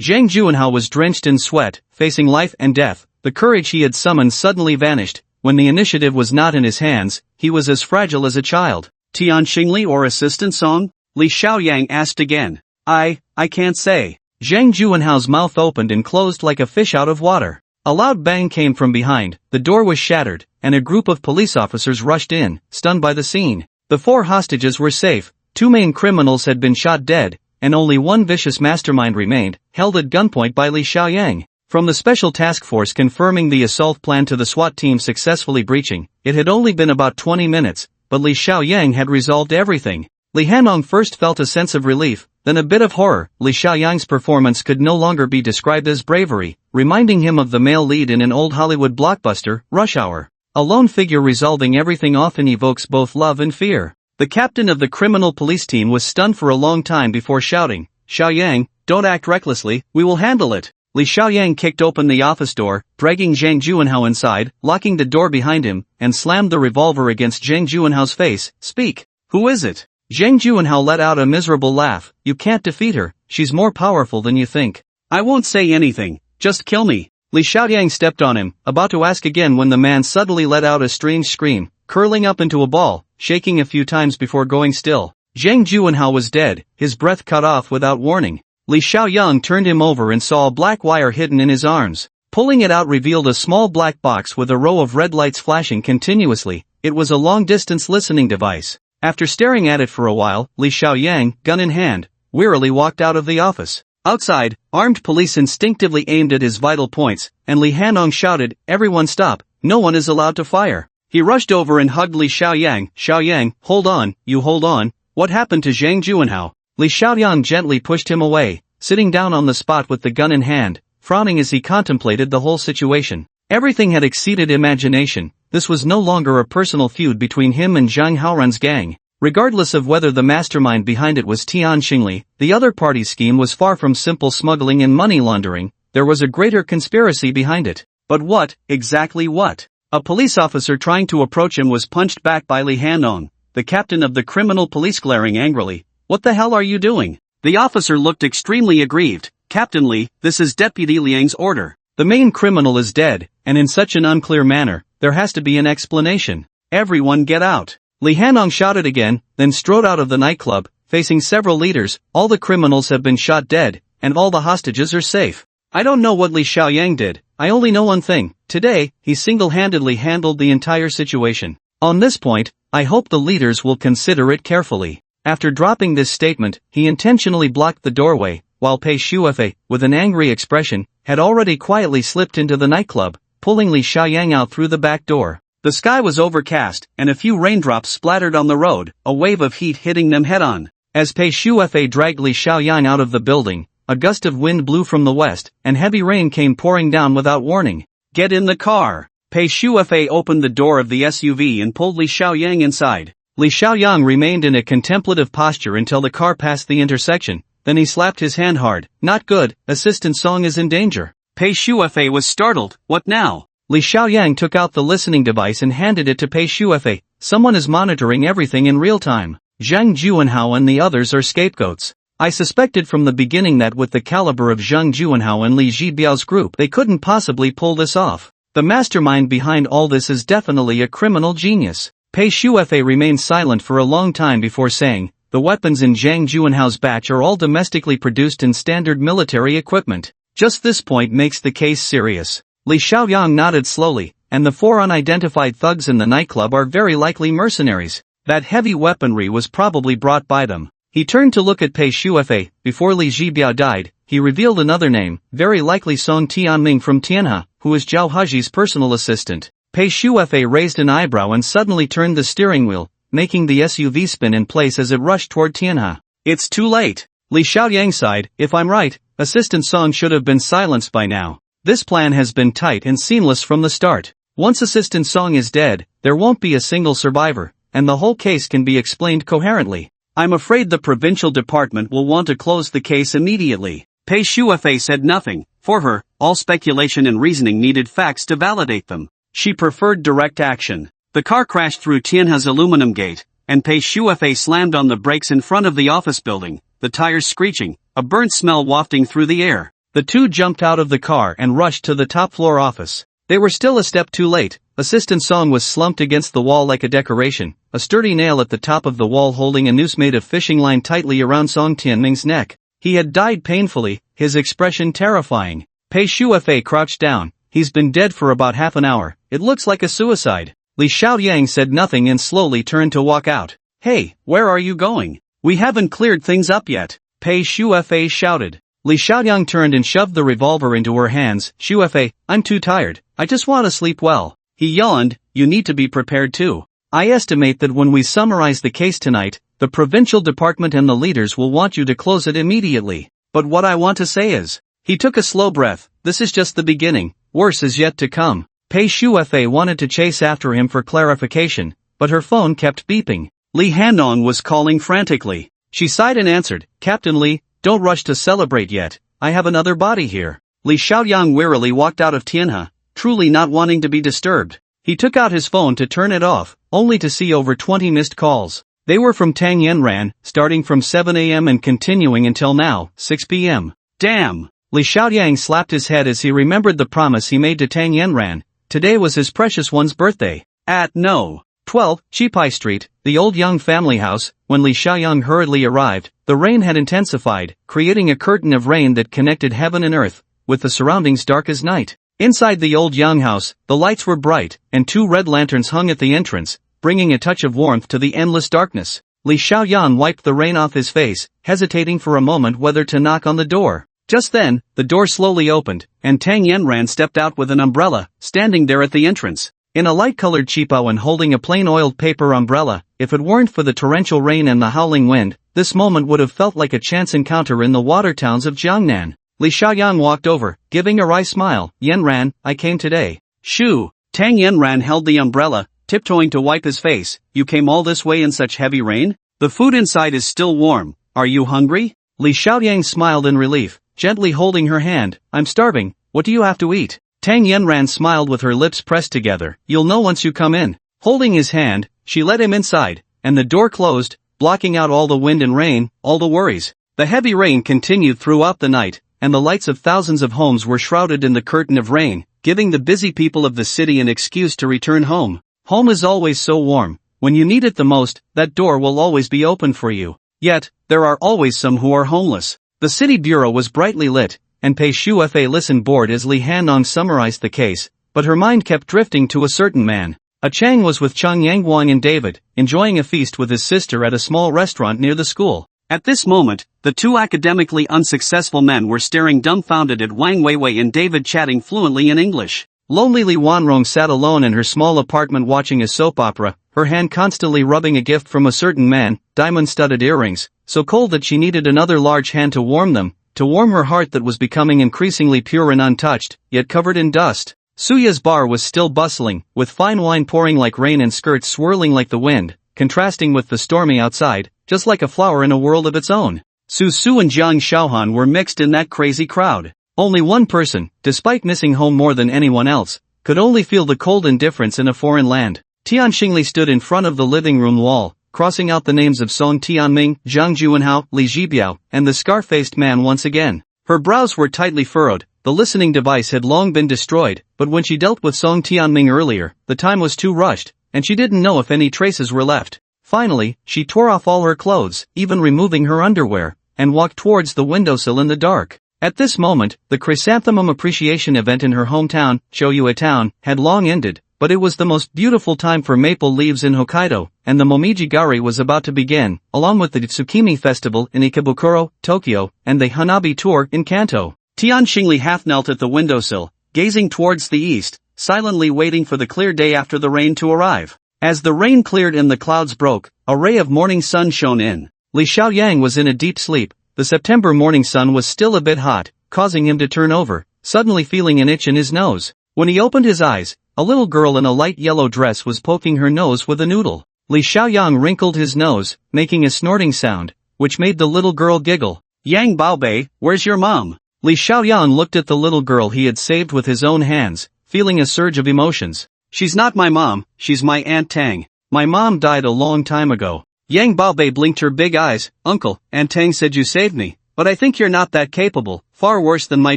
Zhang Juanhao was drenched in sweat, facing life and death. The courage he had summoned suddenly vanished. When the initiative was not in his hands, he was as fragile as a child. Tian Xingli or Assistant Song? Li Xiaoyang asked again. I can't say. Zhang Juanhao's mouth opened and closed like a fish out of water. A loud bang came from behind, the door was shattered, and a group of police officers rushed in, stunned by the scene. The 4 hostages were safe, 2 main criminals had been shot dead, and only one vicious mastermind remained, held at gunpoint by Li Xiaoyang. From the special task force confirming the assault plan to the SWAT team successfully breaching, it had only been about 20 minutes, but Li Xiaoyang had resolved everything. Li Hanong first felt a sense of relief, then a bit of horror. Li Xiaoyang's performance could no longer be described as bravery, reminding him of the male lead in an old Hollywood blockbuster, Rush Hour. A lone figure resolving everything often evokes both love and fear. The captain of the criminal police team was stunned for a long time before shouting, Xiaoyang, don't act recklessly, we will handle it. Li Xiaoyang kicked open the office door, dragging Zhang Juanhao inside, locking the door behind him, and slammed the revolver against Zhang Juanhao's face. Speak. Who is it? Zhang Juanhao let out a miserable laugh. You can't defeat her, she's more powerful than you think. I won't say anything, just kill me. Li Xiaoyang stepped on him, about to ask again when the man suddenly let out a strange scream, curling up into a ball, shaking a few times before going still. Zhang Juanhao was dead, his breath cut off without warning. Li Xiaoyang turned him over and saw a black wire hidden in his arms. Pulling it out revealed a small black box with a row of red lights flashing continuously. It was a long-distance listening device. After staring at it for a while, Li Xiaoyang, gun in hand, wearily walked out of the office. Outside, armed police instinctively aimed at his vital points, and Li Hanong shouted, everyone stop, no one is allowed to fire. He rushed over and hugged Li Xiaoyang. Xiaoyang, hold on, you hold on. What happened to Zhang Juanhao? Li Xiaoyang gently pushed him away, sitting down on the spot with the gun in hand, frowning as he contemplated the whole situation. Everything had exceeded imagination. This was no longer a personal feud between him and Zhang Haoran's gang. Regardless of whether the mastermind behind it was Tian Xingli, the other party's scheme was far from simple smuggling and money laundering. There was a greater conspiracy behind it. But what, exactly what? A police officer trying to approach him was punched back by Li Hanong, the captain of the criminal police, glaring angrily. What the hell are you doing? The officer looked extremely aggrieved. Captain Li, this is Deputy Liang's order. The main criminal is dead, and in such an unclear manner, there has to be an explanation. Everyone get out. Li Hanong shouted again, then strode out of the nightclub, facing several leaders. All the criminals have been shot dead, and all the hostages are safe. I don't know what Li Xiaoyang did, I only know one thing. Today, he single-handedly handled the entire situation. On this point, I hope the leaders will consider it carefully. After dropping this statement, he intentionally blocked the doorway, while Pei Shuefei, with an angry expression, had already quietly slipped into the nightclub, pulling Li Xiaoyang out through the back door. The sky was overcast, and a few raindrops splattered on the road, a wave of heat hitting them head-on. As Pei Shuefei dragged Li Xiaoyang out of the building, a gust of wind blew from the west, and heavy rain came pouring down without warning. Get in the car! Pei Shuefei opened the door of the SUV and pulled Li Xiaoyang inside. Li Xiaoyang remained in a contemplative posture until the car passed the intersection, then he slapped his hand hard. Not good, Assistant Song is in danger. Pei Shuefei was startled. What now? Li Xiaoyang took out the listening device and handed it to Pei Shuefei. Someone is monitoring everything in real time. Zhang Juanhao and the others are scapegoats. I suspected from the beginning that with the caliber of Zhang Juanhao and Li Zhibiao's group, they couldn't possibly pull this off. The mastermind behind all this is definitely a criminal genius. Pei Shuefei remained silent for a long time before saying, the weapons in Zhang Juanhao's batch are all domestically produced in standard military equipment. Just this point makes the case serious. Li Xiaoyang nodded slowly, and the 4 unidentified thugs in the nightclub are very likely mercenaries. That heavy weaponry was probably brought by them. He turned to look at Pei Shuefei. Before Li Zhibiao died, he revealed another name, very likely Song Tianming from Tianhe, who is Zhao Haji's personal assistant. Pei Shuefei raised an eyebrow and suddenly turned the steering wheel, making the SUV spin in place as it rushed toward Tianhe. It's too late. Li Xiaoyang sighed. If I'm right, Assistant Song should have been silenced by now. This plan has been tight and seamless from the start. Once Assistant Song is dead, there won't be a single survivor, and the whole case can be explained coherently. I'm afraid the provincial department will want to close the case immediately. Pei Shuefei said nothing, For her, all speculation and reasoning needed facts to validate them. She preferred direct action. The car crashed through Tianha's aluminum gate, and Pei Shuefei slammed on the brakes in front of the office building, the tires screeching, a burnt smell wafting through the air. The two jumped out of the car and rushed to the top-floor office. They were still a step too late. Assistant Song was slumped against the wall like a decoration, a sturdy nail at the top of the wall holding a noose made of fishing line tightly around Song Tianming's neck. He had died painfully, his expression terrifying. Pei Shuefei crouched down. He's been dead for about half an hour. It looks like a suicide. Li Xiaoyang said nothing and slowly turned to walk out. Hey, where are you going? We haven't cleared things up yet, Pei Shuefei shouted. Li Xiaoyang turned and shoved the revolver into her hands. Shuefei, I'm too tired. I just want to sleep well. He yawned. You need to be prepared too. I estimate that when we summarize the case tonight, the provincial department and the leaders will want you to close it immediately. But what I want to say is, he took a slow breath. This is just the beginning. Worse is yet to come. Pei Shuefei wanted to chase after him for clarification, but her phone kept beeping. Li Hanong was calling frantically. She sighed and answered, Captain Li, don't rush to celebrate yet. I have another body here. Li Xiaoyang wearily walked out of Tianhe, truly not wanting to be disturbed. He took out his phone to turn it off, only to see over 20 missed calls. They were from Tang Yanran, starting from 7 a.m. and continuing until now, 6 p.m. Damn! Li Xiaoyang slapped his head as he remembered the promise he made to Tang Yanran. Today was his precious one's birthday. At No. 12, Chipai Street, the old Yang family house. When Li Xiaoyang hurriedly arrived, the rain had intensified, creating a curtain of rain that connected heaven and earth, with the surroundings dark as night. Inside the old Yang house, the lights were bright, and 2 red lanterns hung at the entrance, bringing a touch of warmth to the endless darkness. Li Xiaoyang wiped the rain off his face, hesitating for a moment whether to knock on the door. Just then, the door slowly opened, and Tang Yanran stepped out with an umbrella, standing there at the entrance. In a light-colored cheapao and holding a plain oiled paper umbrella, if it weren't for the torrential rain and the howling wind, this moment would have felt like a chance encounter in the water towns of Jiangnan. Li Xiaoyang walked over, giving a wry smile. Yanran, I came today. Shoo! Tang Yanran held the umbrella, tiptoeing to wipe his face. You came all this way in such heavy rain? The food inside is still warm. Are you hungry? Li Xiaoyang smiled in relief, gently holding her hand. I'm starving. What do you have to eat? Tang Yanran smiled with her lips pressed together. You'll know once you come in. Holding his hand, she led him inside, and the door closed, blocking out all the wind and rain, all the worries. The heavy rain continued throughout the night, and the lights of thousands of homes were shrouded in the curtain of rain, giving the busy people of the city an excuse to return home. Home is always so warm. When you need it the most, that door will always be open for you. Yet, there are always some who are homeless. The city bureau was brightly lit, and Pei Shuefei listened bored as Li Hanong summarized the case, but her mind kept drifting to a certain man. A Chang was with Chang Yangguang and David, enjoying a feast with his sister at a small restaurant near the school. At this moment, the 2 academically unsuccessful men were staring dumbfounded at Wang Weiwei and David chatting fluently in English. Lonely Li Wanrong sat alone in her small apartment watching a soap opera, her hand constantly rubbing a gift from a certain man, diamond-studded earrings, so cold that she needed another large hand to warm them, to warm her heart that was becoming increasingly pure and untouched, yet covered in dust. Suya's bar was still bustling, with fine wine pouring like rain and skirts swirling like the wind, contrasting with the stormy outside, just like a flower in a world of its own. Su Su and Jiang Xiaohan were mixed in that crazy crowd. Only one person, despite missing home more than anyone else, could only feel the cold indifference in a foreign land. Tian Xingli stood in front of the living room wall, crossing out the names of Song Tianming, Zhang Juanhao, Li Jibiao, and the scar-faced man once again. Her brows were tightly furrowed. The listening device had long been destroyed, but when she dealt with Song Tianming earlier, the time was too rushed, and she didn't know if any traces were left. Finally, she tore off all her clothes, even removing her underwear, and walked towards the windowsill in the dark. At this moment, the chrysanthemum appreciation event in her hometown, Shoyue Town, had long ended, but it was the most beautiful time for maple leaves in Hokkaido, and the Momiji-gari was about to begin, along with the Tsukimi Festival in Ikebukuro, Tokyo, and the Hanabi Tour in Kanto. Tian Xingli half knelt at the windowsill, gazing towards the east, silently waiting for the clear day after the rain to arrive. As the rain cleared and the clouds broke, a ray of morning sun shone in. Li Xiaoyang was in a deep sleep. The September morning sun was still a bit hot, causing him to turn over, suddenly feeling an itch in his nose. When he opened his eyes, a little girl in a light yellow dress was poking her nose with a noodle. Li Xiaoyang wrinkled his nose, making a snorting sound, which made the little girl giggle. Yang Baobei, where's your mom? Li Xiaoyan looked at the little girl he had saved with his own hands, feeling a surge of emotions. She's not my mom, she's my Aunt Tang. My mom died a long time ago. Yang Baobei blinked her big eyes. Uncle, Aunt Tang said you saved me, but I think you're not that capable, far worse than my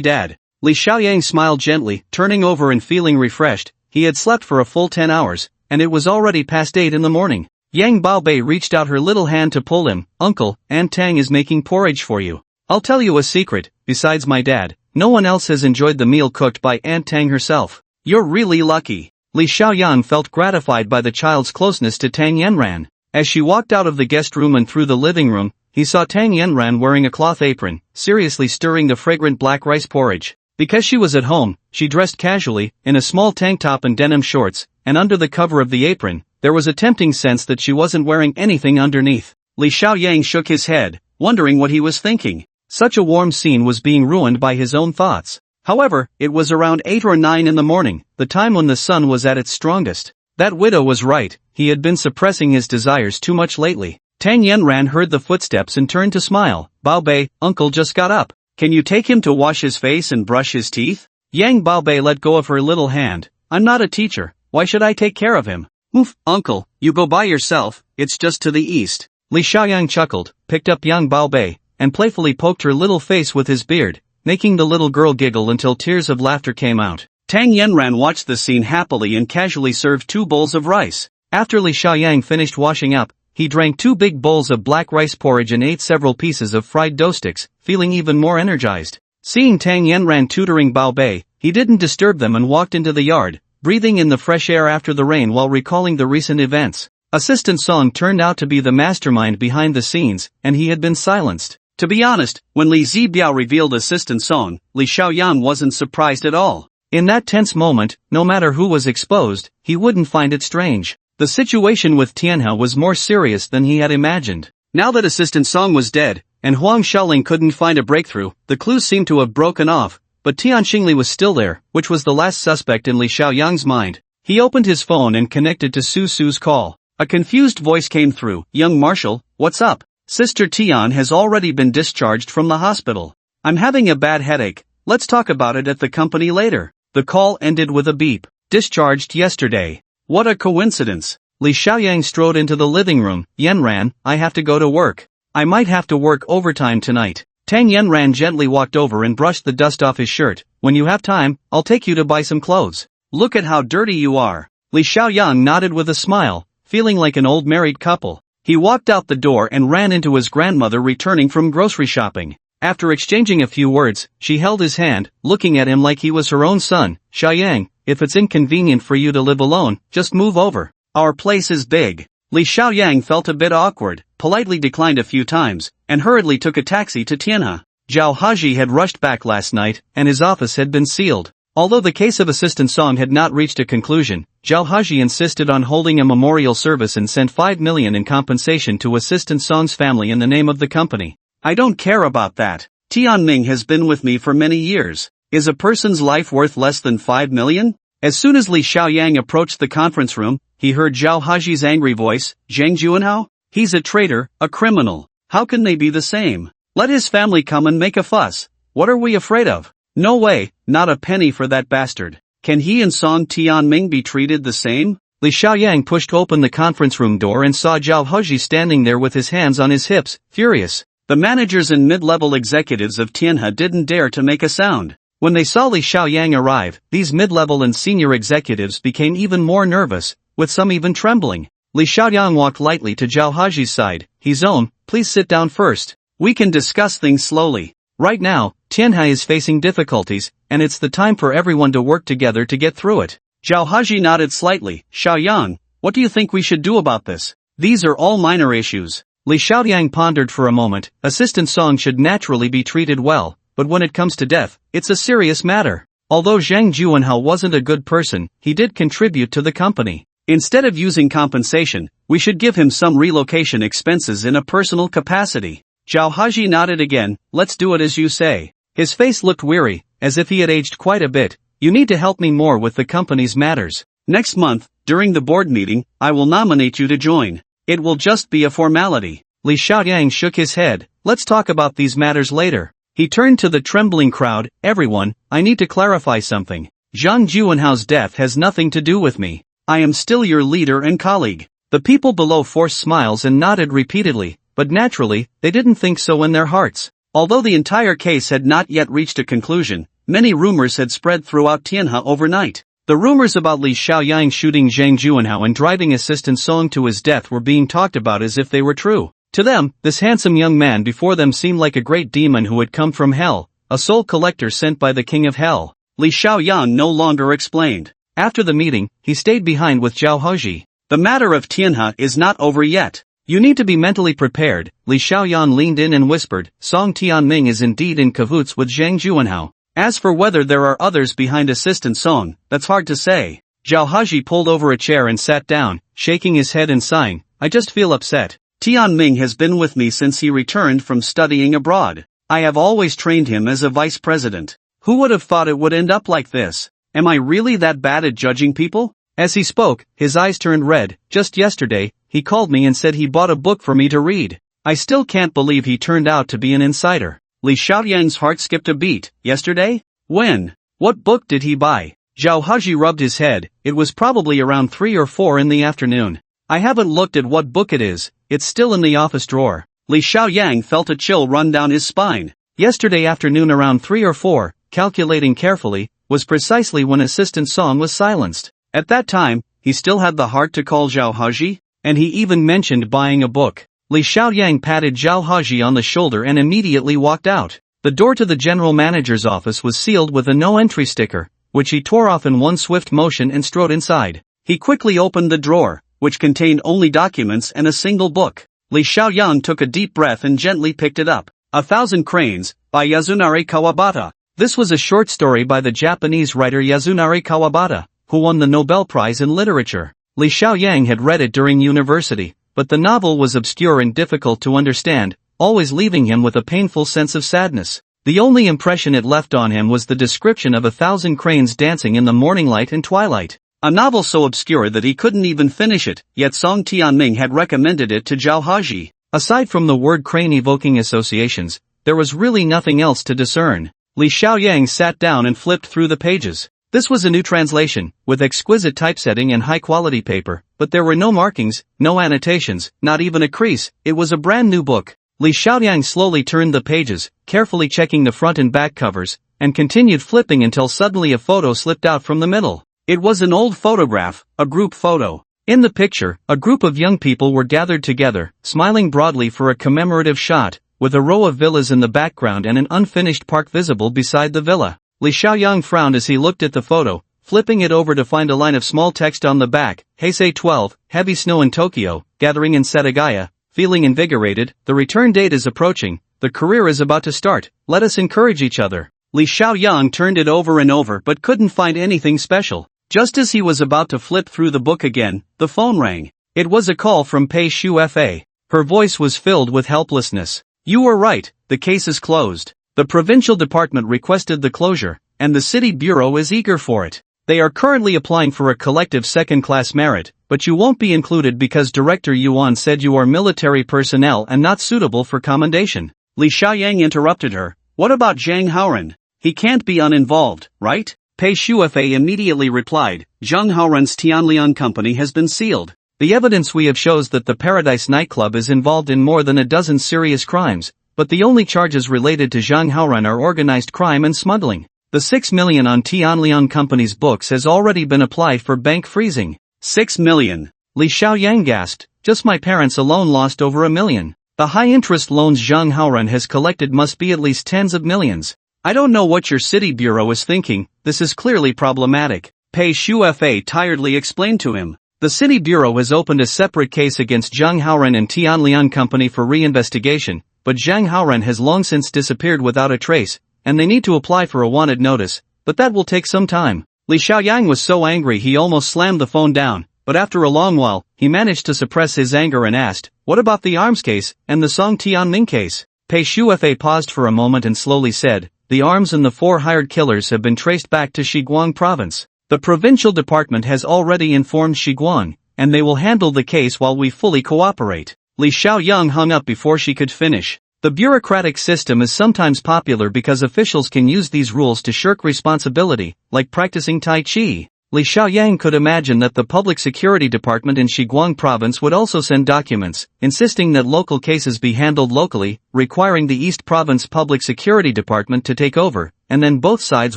dad. Li Xiaoyang smiled gently, turning over and feeling refreshed. He had slept for a full 10 hours, and it was already past 8 in the morning. Yang Baobei reached out her little hand to pull him. Uncle, Aunt Tang is making porridge for you. I'll tell you a secret, besides my dad, no one else has enjoyed the meal cooked by Aunt Tang herself. You're really lucky. Li Xiaoyan felt gratified by the child's closeness to Tang Yanran. As she walked out of the guest room and through the living room, he saw Tang Yanran wearing a cloth apron, seriously stirring the fragrant black rice porridge. Because she was at home, she dressed casually, in a small tank top and denim shorts, and under the cover of the apron, there was a tempting sense that she wasn't wearing anything underneath. Li Xiaoyang shook his head, wondering what he was thinking. Such a warm scene was being ruined by his own thoughts. However, it was around 8 or 9 in the morning, the time when the sun was at its strongest. That widow was right, he had been suppressing his desires too much lately. Tang Yanran heard the footsteps and turned to smile. Baobei, uncle just got up. Can you take him to wash his face and brush his teeth? Yang Baobei let go of her little hand. I'm not a teacher, why should I take care of him? Oof, uncle, you go by yourself, it's just to the east. Li Xiaoyang chuckled, picked up Yang Baobei, and playfully poked her little face with his beard, making the little girl giggle until tears of laughter came out. Tang Yanran watched the scene happily and casually served 2 bowls of rice. After Li Xiaoyang finished washing up, he drank 2 big bowls of black rice porridge and ate several pieces of fried dough sticks, feeling even more energized. Seeing Tang Yanran tutoring Baobei, he didn't disturb them and walked into the yard, breathing in the fresh air after the rain while recalling the recent events. Assistant Song turned out to be the mastermind behind the scenes, and he had been silenced. To be honest, when Li Zibiao revealed Assistant Song, Li Xiaoyan wasn't surprised at all. In that tense moment, no matter who was exposed, he wouldn't find it strange. The situation with Tianhe was more serious than he had imagined. Now that Assistant Song was dead, and Huang Shaoling couldn't find a breakthrough, the clues seemed to have broken off, but Tian Xingli was still there, which was the last suspect in Li Xiaoyang's mind. He opened his phone and connected to Su Su's call. A confused voice came through. Young Marshal, what's up? Sister Tian has already been discharged from the hospital. I'm having a bad headache, let's talk about it at the company later. The call ended with a beep. Discharged yesterday. What a coincidence. Li Xiaoyang strode into the living room. Yanran, I have to go to work. I might have to work overtime tonight. Tang Yanran gently walked over and brushed the dust off his shirt. When you have time, I'll take you to buy some clothes. Look at how dirty you are. Li Xiaoyang nodded with a smile, feeling like an old married couple. He walked out the door and ran into his grandmother returning from grocery shopping. After exchanging a few words, she held his hand, looking at him like he was her own son. Xiaoyang, if it's inconvenient for you to live alone, just move over. Our place is big. Li Xiaoyang felt a bit awkward, politely declined a few times, and hurriedly took a taxi to Tianhe. Zhao Haji had rushed back last night, and his office had been sealed. Although the case of Assistant Song had not reached a conclusion, Zhao Haji insisted on holding a memorial service and sent 5 million in compensation to Assistant Song's family in the name of the company. I don't care about that. Tian Ming has been with me for many years. Is a person's life worth less than 5 million? As soon as Li Xiaoyang approached the conference room, he heard Zhao Haji's angry voice. Zhang Juanhao? He's a traitor, a criminal. How can they be the same? Let his family come and make a fuss. What are we afraid of? No way, not a penny for that bastard. Can he and Song Tianming be treated the same? Li Xiaoyang pushed open the conference room door and saw Zhao Haji standing there with his hands on his hips, furious. The managers and mid-level executives of Tianhe didn't dare to make a sound. When they saw Li Xiaoyang arrive, these mid-level and senior executives became even more nervous, with some even trembling. Li Xiaoyang walked lightly to Zhao Haji's side. His own, please sit down first. We can discuss things slowly. Right now, Tianhe is facing difficulties, and it's the time for everyone to work together to get through it. Zhao Haji nodded slightly. Xiaoyang, what do you think we should do about this? These are all minor issues. Li Xiaoyang pondered for a moment. Assistant Song should naturally be treated well, but when it comes to death, it's a serious matter. Although Zhang Juanhao wasn't a good person, he did contribute to the company. Instead of using compensation, we should give him some relocation expenses in a personal capacity. Zhao Haji nodded again. Let's do it as you say. His face looked weary, as if he had aged quite a bit. You need to help me more with the company's matters. Next month, during the board meeting, I will nominate you to join. It will just be a formality. Li Xiaoyang shook his head. Let's talk about these matters later. He turned to the trembling crowd. Everyone, I need to clarify something. Zhang Juanhao's death has nothing to do with me. I am still your leader and colleague. The people below forced smiles and nodded repeatedly, but naturally, they didn't think so in their hearts. Although the entire case had not yet reached a conclusion, many rumors had spread throughout Tianhe overnight. The rumors about Li Xiaoyang shooting Zhang Juanhao and driving assistant Song to his death were being talked about as if they were true. To them, this handsome young man before them seemed like a great demon who had come from hell, a soul collector sent by the king of hell. Li Xiaoyang no longer explained. After the meeting, he stayed behind with Zhao Haji. The matter of Tianhe is not over yet. You need to be mentally prepared. Li Xiaoyang leaned in and whispered, Song Tianming is indeed in cahoots with Zhang Juanhao. As for whether there are others behind assistant Song, that's hard to say. Zhao Haji pulled over a chair and sat down, shaking his head and sighing, I just feel upset. Tianming has been with me since he returned from studying abroad. I have always trained him as a vice president. Who would have thought it would end up like this? Am I really that bad at judging people? As he spoke, his eyes turned red. Just yesterday, he called me and said he bought a book for me to read. I still can't believe he turned out to be an insider. Li Xiaoyang's heart skipped a beat. Yesterday? When? What book did he buy? Zhao Haji rubbed his head. It was probably around 3 or 4 in the afternoon. I haven't looked at what book it is. It's still in the office drawer. Li Xiaoyang felt a chill run down his spine. Yesterday afternoon around 3 or 4, calculating carefully, was precisely when Assistant Song was silenced. At that time, he still had the heart to call Zhao Haji, and he even mentioned buying a book. Li Xiaoyang patted Zhao Haji on the shoulder and immediately walked out. The door to the general manager's office was sealed with a no-entry sticker, which he tore off in one swift motion and strode inside. He quickly opened the drawer, which contained only documents and a single book. Li Xiaoyang took a deep breath and gently picked it up. 1,000 Cranes, by Yasunari Kawabata. This was a short story by the Japanese writer Yasunari Kawabata, who won the Nobel Prize in Literature. Li Xiaoyang had read it during university, but the novel was obscure and difficult to understand, always leaving him with a painful sense of sadness. The only impression it left on him was the description of 1,000 cranes dancing in the morning light and twilight. A novel so obscure that he couldn't even finish it, yet Song Tianming had recommended it to Zhao Haji. Aside from the word crane evoking associations, there was really nothing else to discern. Li Xiaoyang sat down and flipped through the pages. This was a new translation, with exquisite typesetting and high-quality paper, but there were no markings, no annotations, not even a crease. It was a brand new book. Li Xiaoyang slowly turned the pages, carefully checking the front and back covers, and continued flipping until suddenly a photo slipped out from the middle. It was an old photograph, a group photo. In the picture, a group of young people were gathered together, smiling broadly for a commemorative shot, with a row of villas in the background and an unfinished park visible beside the villa. Li Xiaoyang frowned as he looked at the photo, flipping it over to find a line of small text on the back. Heisei 12, heavy snow in Tokyo, gathering in Setagaya, feeling invigorated, the return date is approaching, the career is about to start, let us encourage each other. Li Xiaoyang turned it over and over but couldn't find anything special. Just as he was about to flip through the book again, the phone rang. It was a call from Pei Shu Fa. Her voice was filled with helplessness. You were right, the case is closed. The provincial department requested the closure, and the city bureau is eager for it. They are currently applying for a collective second-class merit, but you won't be included because Director Yuan said you are military personnel and not suitable for commendation. Li Xiaoyang interrupted her. What about Zhang Haoran? He can't be uninvolved, right? Pei Shuefei immediately replied, Zhang Haoran's Tianlian company has been sealed. The evidence we have shows that the Paradise nightclub is involved in more than a dozen serious crimes, but the only charges related to Zhang Haoran are organized crime and smuggling. The 6 million on Tianlian company's books has already been applied for bank freezing. 6 million. Li Xiaoyang gasped, just my parents alone lost over $1 million. The high-interest loans Zhang Haoran has collected must be at least tens of millions. I don't know what your city bureau is thinking, this is clearly problematic. Pei Shuefei tiredly explained to him. The city bureau has opened a separate case against Zhang Haoran and Tianlian company for reinvestigation, but Zhang Haoran has long since disappeared without a trace, and they need to apply for a wanted notice, but that will take some time. Li Xiaoyang was so angry he almost slammed the phone down, but after a long while, he managed to suppress his anger and asked, what about the arms case, and the Song Tianming case? Pei Shuefei paused for a moment and slowly said, the arms and the 4 hired killers have been traced back to Xiguang province. The provincial department has already informed Xiguang, and they will handle the case while we fully cooperate. Li Xiaoyang hung up before she could finish. The bureaucratic system is sometimes popular because officials can use these rules to shirk responsibility, like practicing Tai Chi. Li Xiaoyang could imagine that the Public Security Department in Xiguang Province would also send documents, insisting that local cases be handled locally, requiring the East Province Public Security Department to take over, and then both sides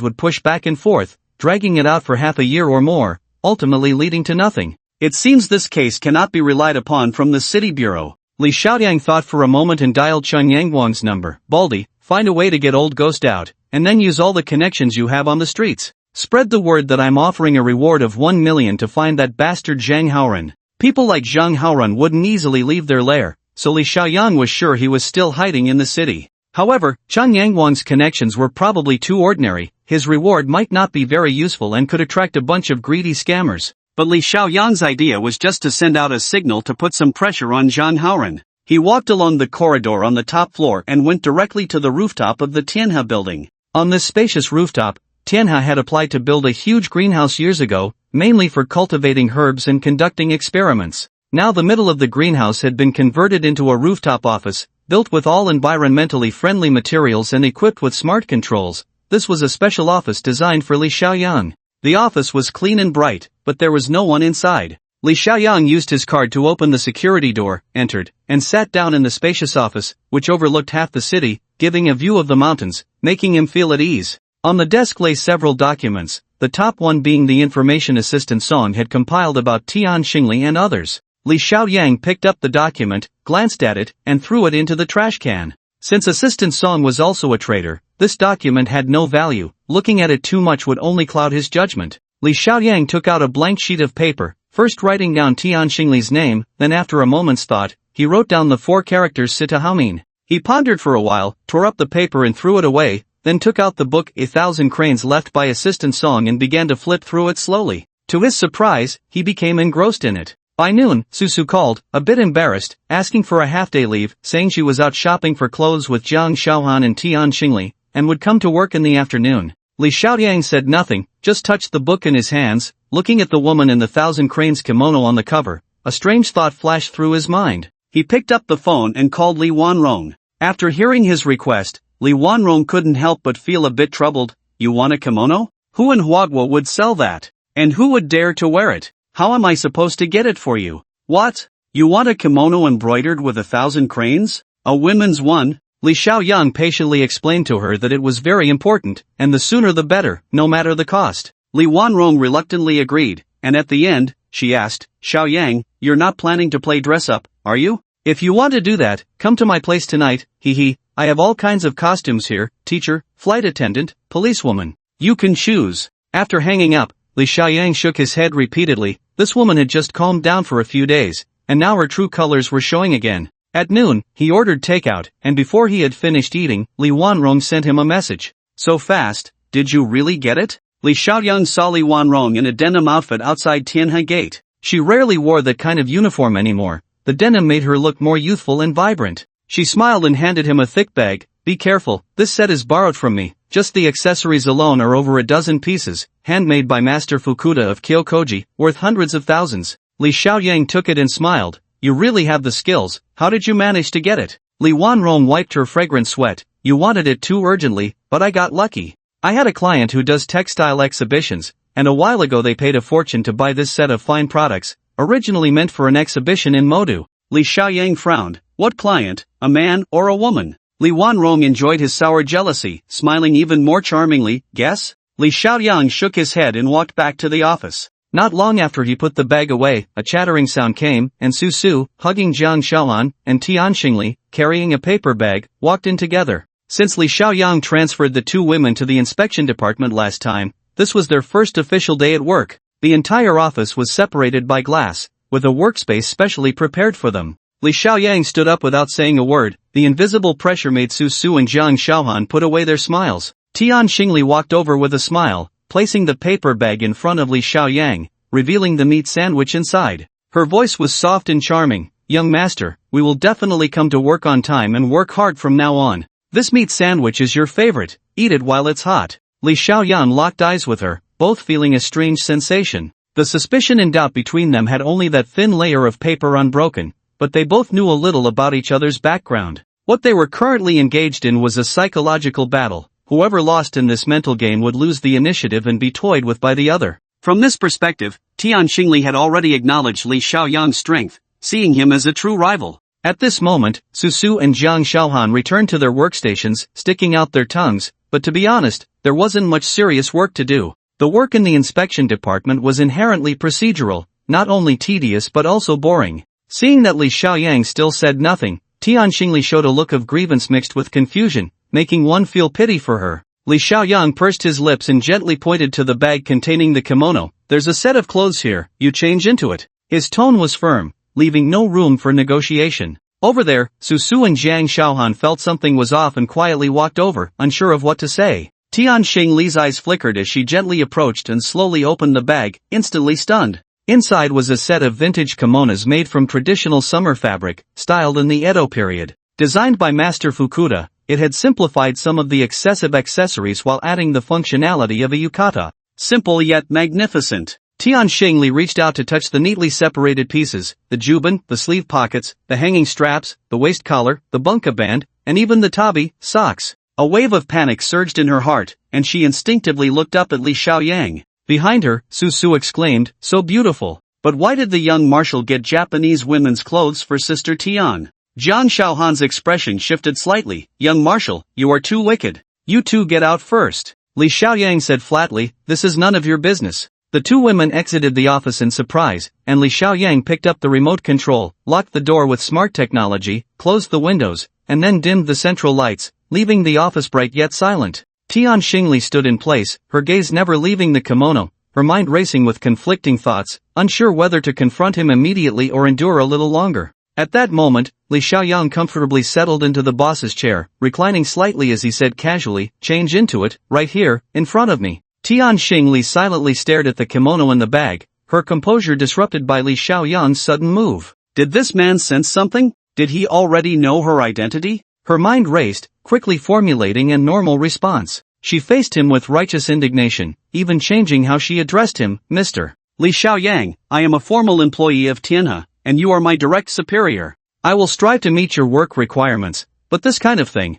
would push back and forth, dragging it out for half a year or more, ultimately leading to nothing. It seems this case cannot be relied upon from the city bureau. Li Xiaoyang thought for a moment and dialed Chen Yangguang's number. Baldy, find a way to get old Ghost out, and then use all the connections you have on the streets. Spread the word that I'm offering a reward of 1 million to find that bastard Zhang Haoran. People like Zhang Haoran wouldn't easily leave their lair, so Li Xiaoyang was sure he was still hiding in the city. However, Chen Yangguang's connections were probably too ordinary, his reward might not be very useful and could attract a bunch of greedy scammers. But Li Xiaoyang's idea was just to send out a signal to put some pressure on Zhang Haoran. He walked along the corridor on the top floor and went directly to the rooftop of the Tianhe building. On this spacious rooftop, Tianhe had applied to build a huge greenhouse years ago, mainly for cultivating herbs and conducting experiments. Now the middle of the greenhouse had been converted into a rooftop office, built with all environmentally friendly materials and equipped with smart controls. This was a special office designed for Li Xiaoyang. The office was clean and bright, but there was no one inside. Li Xiaoyang used his card to open the security door, entered, and sat down in the spacious office, which overlooked half the city, giving a view of the mountains, making him feel at ease. On the desk lay several documents, the top one being the information assistant Song had compiled about Tian Xingli and others. Li Xiaoyang picked up the document, glanced at it, and threw it into the trash can. Since Assistant Song was also a traitor, this document had no value, looking at it too much would only cloud his judgment. Li Xiaoyang took out a blank sheet of paper, first writing down Tian Xingli's name, then after a moment's thought, he wrote down the 4 characters Sita Haomin. He pondered for a while, tore up the paper and threw it away, then took out the book 1,000 Cranes left by Assistant Song and began to flip through it slowly. To his surprise, he became engrossed in it. By noon, Susu called, a bit embarrassed, asking for a half-day leave, saying she was out shopping for clothes with Jiang Xiaohan and Tian Xingli, and would come to work in the afternoon. Li Xiaoyang said nothing, just touched the book in his hands, looking at the woman in the 1,000 Cranes kimono on the cover. A strange thought flashed through his mind. He picked up the phone and called Li Wanrong. After hearing his request, Li Wanrong couldn't help but feel a bit troubled. You want a kimono? Who in Huadwa would sell that? And who would dare to wear it? How am I supposed to get it for you? What? You want a kimono embroidered with 1,000 cranes? A women's one? Li Xiaoyang patiently explained to her that it was very important, and the sooner the better, no matter the cost. Li Wanrong reluctantly agreed, and at the end, she asked, Xiaoyang, you're not planning to play dress-up, are you? If you want to do that, come to my place tonight, hee. I have all kinds of costumes here, teacher, flight attendant, policewoman. You can choose. After hanging up, Li Xiaoyang shook his head repeatedly. This woman had just calmed down for a few days, and now her true colors were showing again. At noon, he ordered takeout, and before he had finished eating, Li Wanrong sent him a message. So fast, did you really get it? Li Xiaoyang saw Li Wanrong in a denim outfit outside Tianhe Gate. She rarely wore that kind of uniform anymore. The denim made her look more youthful and vibrant. She smiled and handed him a thick bag. Be careful, this set is borrowed from me. Just the accessories alone are over a dozen pieces, handmade by Master Fukuda of Kyokoji, worth hundreds of thousands. Li Xiaoyang took it and smiled. You really have the skills, how did you manage to get it? Li Wanrong wiped her fragrant sweat. You wanted it too urgently, but I got lucky. I had a client who does textile exhibitions, and a while ago they paid a fortune to buy this set of fine products, originally meant for an exhibition in Modu. Li Xiaoyang frowned. What client, a man or a woman? Li Wanrong enjoyed his sour jealousy, smiling even more charmingly. Guess? Li Xiaoyang shook his head and walked back to the office. Not long after he put the bag away, a chattering sound came, and Su, hugging Jiang Xiaohan, and Tian Xingli, carrying a paper bag, walked in together. Since Li Xiaoyang transferred the 2 women to the inspection department last time, this was their first official day at work. The entire office was separated by glass, with a workspace specially prepared for them. Li Xiaoyang stood up without saying a word. The invisible pressure made Su and Jiang Xiaohan put away their smiles. Tian Xingli walked over with a smile, placing the paper bag in front of Li Xiaoyang, revealing the meat sandwich inside. Her voice was soft and charming. Young master, we will definitely come to work on time and work hard from now on. This meat sandwich is your favorite. Eat it while it's hot. Li Xiaoyang locked eyes with her, both feeling a strange sensation. The suspicion and doubt between them had only that thin layer of paper unbroken, but they both knew a little about each other's background. What What they were currently engaged in was a psychological battle. Whoever lost in this mental game would lose the initiative and be toyed with by the other. From this perspective, Tian Xingli had already acknowledged Li Xiaoyang's strength, seeing him as a true rival. At this moment, Su and Jiang Xiaohan returned to their workstations, sticking out their tongues, but to be honest, there wasn't much serious work to do. The work in the inspection department was inherently procedural, not only tedious but also boring. Seeing that Li Xiaoyang still said nothing, Tian Xingli showed a look of grievance mixed with confusion, making one feel pity for her. Li Xiaoyang pursed his lips and gently pointed to the bag containing the kimono. "There's a set of clothes here, you change into it." His tone was firm, leaving no room for negotiation. Over there, Su and Jiang Xiaohan felt something was off and quietly walked over, unsure of what to say. Tian Xingli's eyes flickered as she gently approached and slowly opened the bag, instantly stunned. Inside was a set of vintage kimonos made from traditional summer fabric, styled in the Edo period. Designed by Master Fukuda, it had simplified some of the excessive accessories while adding the functionality of a yukata. Simple yet magnificent. Tian Xingli reached out to touch the neatly separated pieces, the juban, the sleeve pockets, the hanging straps, the waist collar, the bunka band, and even the tabi, socks. A wave of panic surged in her heart, and she instinctively looked up at Li Xiaoyang. Behind her, Su exclaimed, "So beautiful. But why did the young marshal get Japanese women's clothes for Sister Tian?" Jiang Xiaohan's expression shifted slightly. "Young marshal, you are too wicked. You two get out first." Li Xiaoyang said flatly, "This is none of your business." The two women exited the office in surprise, and Li Xiaoyang picked up the remote control, locked the door with smart technology, closed the windows, and then dimmed the central lights, leaving the office bright yet silent. Tian Xingli stood in place, her gaze never leaving the kimono, her mind racing with conflicting thoughts, unsure whether to confront him immediately or endure a little longer. At that moment, Li Xiaoyang comfortably settled into the boss's chair, reclining slightly as he said casually, "Change into it, right here, in front of me." Tian Xingli silently stared at the kimono in the bag, her composure disrupted by Li Xiaoyang's sudden move. Did this man sense something? Did he already know her identity? Her mind raced, quickly formulating a normal response. She faced him with righteous indignation, even changing how she addressed him, "Mr. Li Xiaoyang, I am a formal employee of Tianhe, and you are my direct superior. I will strive to meet your work requirements, but this kind of thing,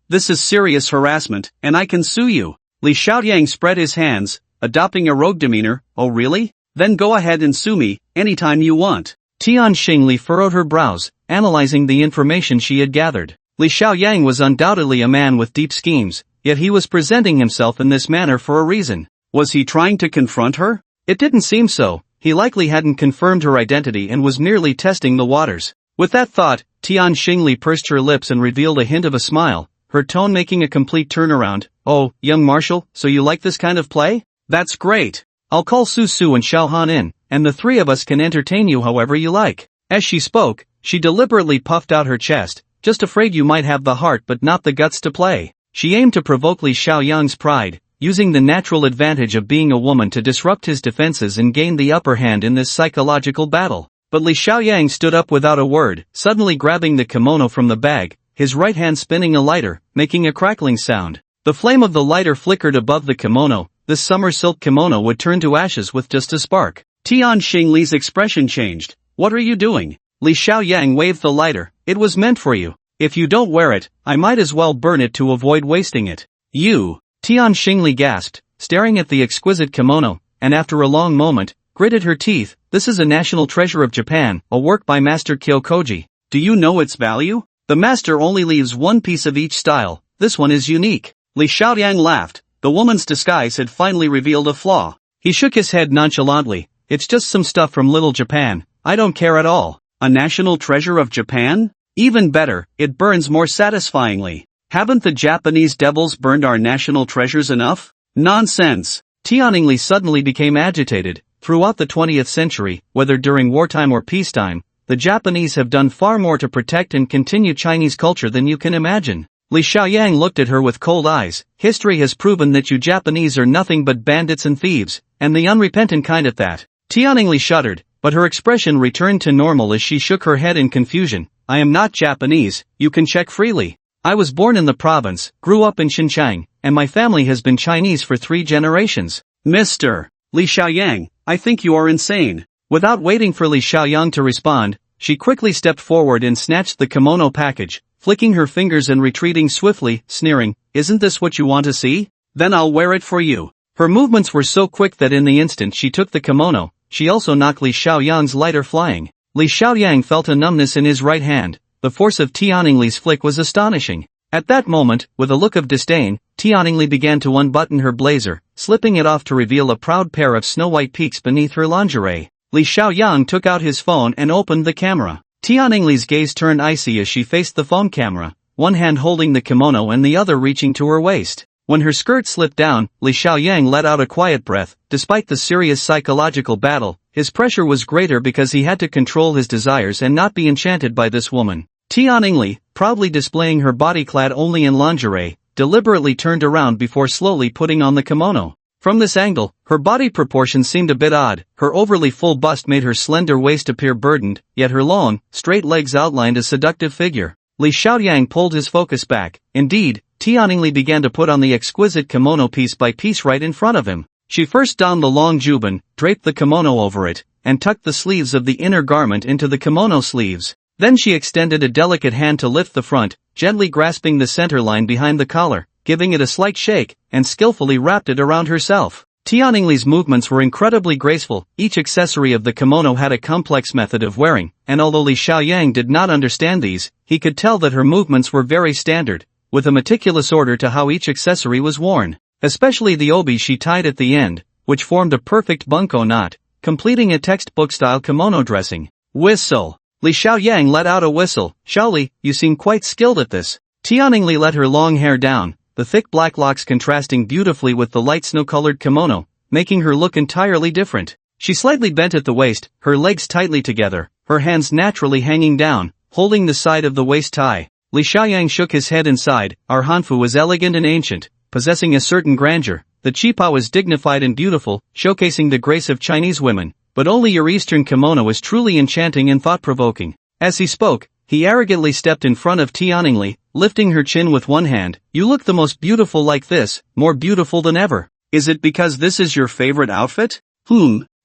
this is serious harassment, and I can sue you." Li Xiaoyang spread his hands, adopting a rogue demeanor. "Oh really? Then go ahead and sue me, anytime you want." Tian Xingli furrowed her brows, analyzing the information she had gathered. Li Xiaoyang was undoubtedly a man with deep schemes, yet he was presenting himself in this manner for a reason. Was he trying to confront her? It didn't seem so. He likely hadn't confirmed her identity and was merely testing the waters. With that thought, Tian Xingli pursed her lips and revealed a hint of a smile, her tone making a complete turnaround. "Oh, young marshal, so you like this kind of play? That's great. I'll call Su and Xiaohan in, and the three of us can entertain you however you like." As she spoke, she deliberately puffed out her chest, "Just afraid you might have the heart but not the guts to play." She aimed to provoke Li Xiaoyang's pride, using the natural advantage of being a woman to disrupt his defenses and gain the upper hand in this psychological battle. But Li Xiaoyang stood up without a word, suddenly grabbing the kimono from the bag, his right hand spinning a lighter, making a crackling sound. The flame of the lighter flickered above the kimono. This summer silk kimono would turn to ashes with just a spark. Tian Xingli's expression changed. "What are you doing?" Li Xiaoyang waved the lighter. "It was meant for you. If you don't wear it, I might as well burn it to avoid wasting it." "You?" Tian Xingli gasped, staring at the exquisite kimono, and after a long moment, gritted her teeth. "This is a national treasure of Japan, a work by Master Kyokoji. Do you know its value? The master only leaves one piece of each style. This one is unique." Li Xiaoyang laughed. The woman's disguise had finally revealed a flaw. He shook his head nonchalantly. "It's just some stuff from Little Japan. I don't care at all." "A national treasure of Japan? Even better, it burns more satisfyingly. Haven't the Japanese devils burned our national treasures enough?" "Nonsense." Tian Xingli suddenly became agitated. Throughout the 20th century, whether during wartime or peacetime, the Japanese have done far more to protect and continue Chinese culture than you can imagine. Li Xiaoyang looked at her with cold eyes. "History has proven that you Japanese are nothing but bandits and thieves, and the unrepentant kind at that." Tian Xingli shuddered, but her expression returned to normal as she shook her head in confusion. "I am not Japanese, you can check freely. I was born in the province, grew up in Xinjiang, and my family has been Chinese for 3 generations. Mr. Li Xiaoyang, I think you are insane." Without waiting for Li Xiaoyang to respond, she quickly stepped forward and snatched the kimono package, flicking her fingers and retreating swiftly, sneering, "Isn't this what you want to see? Then I'll wear it for you." Her movements were so quick that in the instant she took the kimono, she also knocked Li Xiaoyang's lighter flying. Li Xiaoyang felt a numbness in his right hand. The force of Tianningli's flick was astonishing. At that moment, with a look of disdain, Tianninli began to unbutton her blazer, slipping it off to reveal a proud pair of snow-white peaks beneath her lingerie. Li Xiaoyang took out his phone and opened the camera. Tianningli's gaze turned icy as she faced the phone camera, one hand holding the kimono and the other reaching to her waist. When her skirt slipped down, Li Xiaoyang let out a quiet breath. Despite the serious psychological battle, his pressure was greater because he had to control his desires and not be enchanted by this woman. Tianninli, proudly displaying her body clad only in lingerie, deliberately turned around before slowly putting on the kimono. From this angle, her body proportions seemed a bit odd. Her overly full bust made her slender waist appear burdened, yet her long, straight legs outlined a seductive figure. Li Xiaoyang pulled his focus back. Indeed, Tianninli began to put on the exquisite kimono piece by piece right in front of him. She first donned the long juban, draped the kimono over it, and tucked the sleeves of the inner garment into the kimono sleeves. Then she extended a delicate hand to lift the front, gently grasping the center line behind the collar, giving it a slight shake, and skillfully wrapped it around herself. Tianningli's movements were incredibly graceful. Each accessory of the kimono had a complex method of wearing, and although Li Xiaoyang did not understand these, he could tell that her movements were very standard, with a meticulous order to how each accessory was worn. Especially the obi she tied at the end, which formed a perfect bunko knot, completing a textbook-style kimono dressing. Whistle. Li Xiaoyang let out a whistle. "Xiaoli, you seem quite skilled at this." Tianninli let her long hair down, the thick black locks contrasting beautifully with the light snow-colored kimono, making her look entirely different. She slightly bent at the waist, her legs tightly together, her hands naturally hanging down, holding the side of the waist tie. Li Xiaoyang shook his head and sighed. "Our hanfu was elegant and ancient, possessing a certain grandeur. The chipa was dignified and beautiful, showcasing the grace of Chinese women. But only your Eastern kimono is truly enchanting and thought-provoking." As he spoke, he arrogantly stepped in front of Tianninli, lifting her chin with one hand. "You look the most beautiful like this, more beautiful than ever. Is it because this is your favorite outfit?"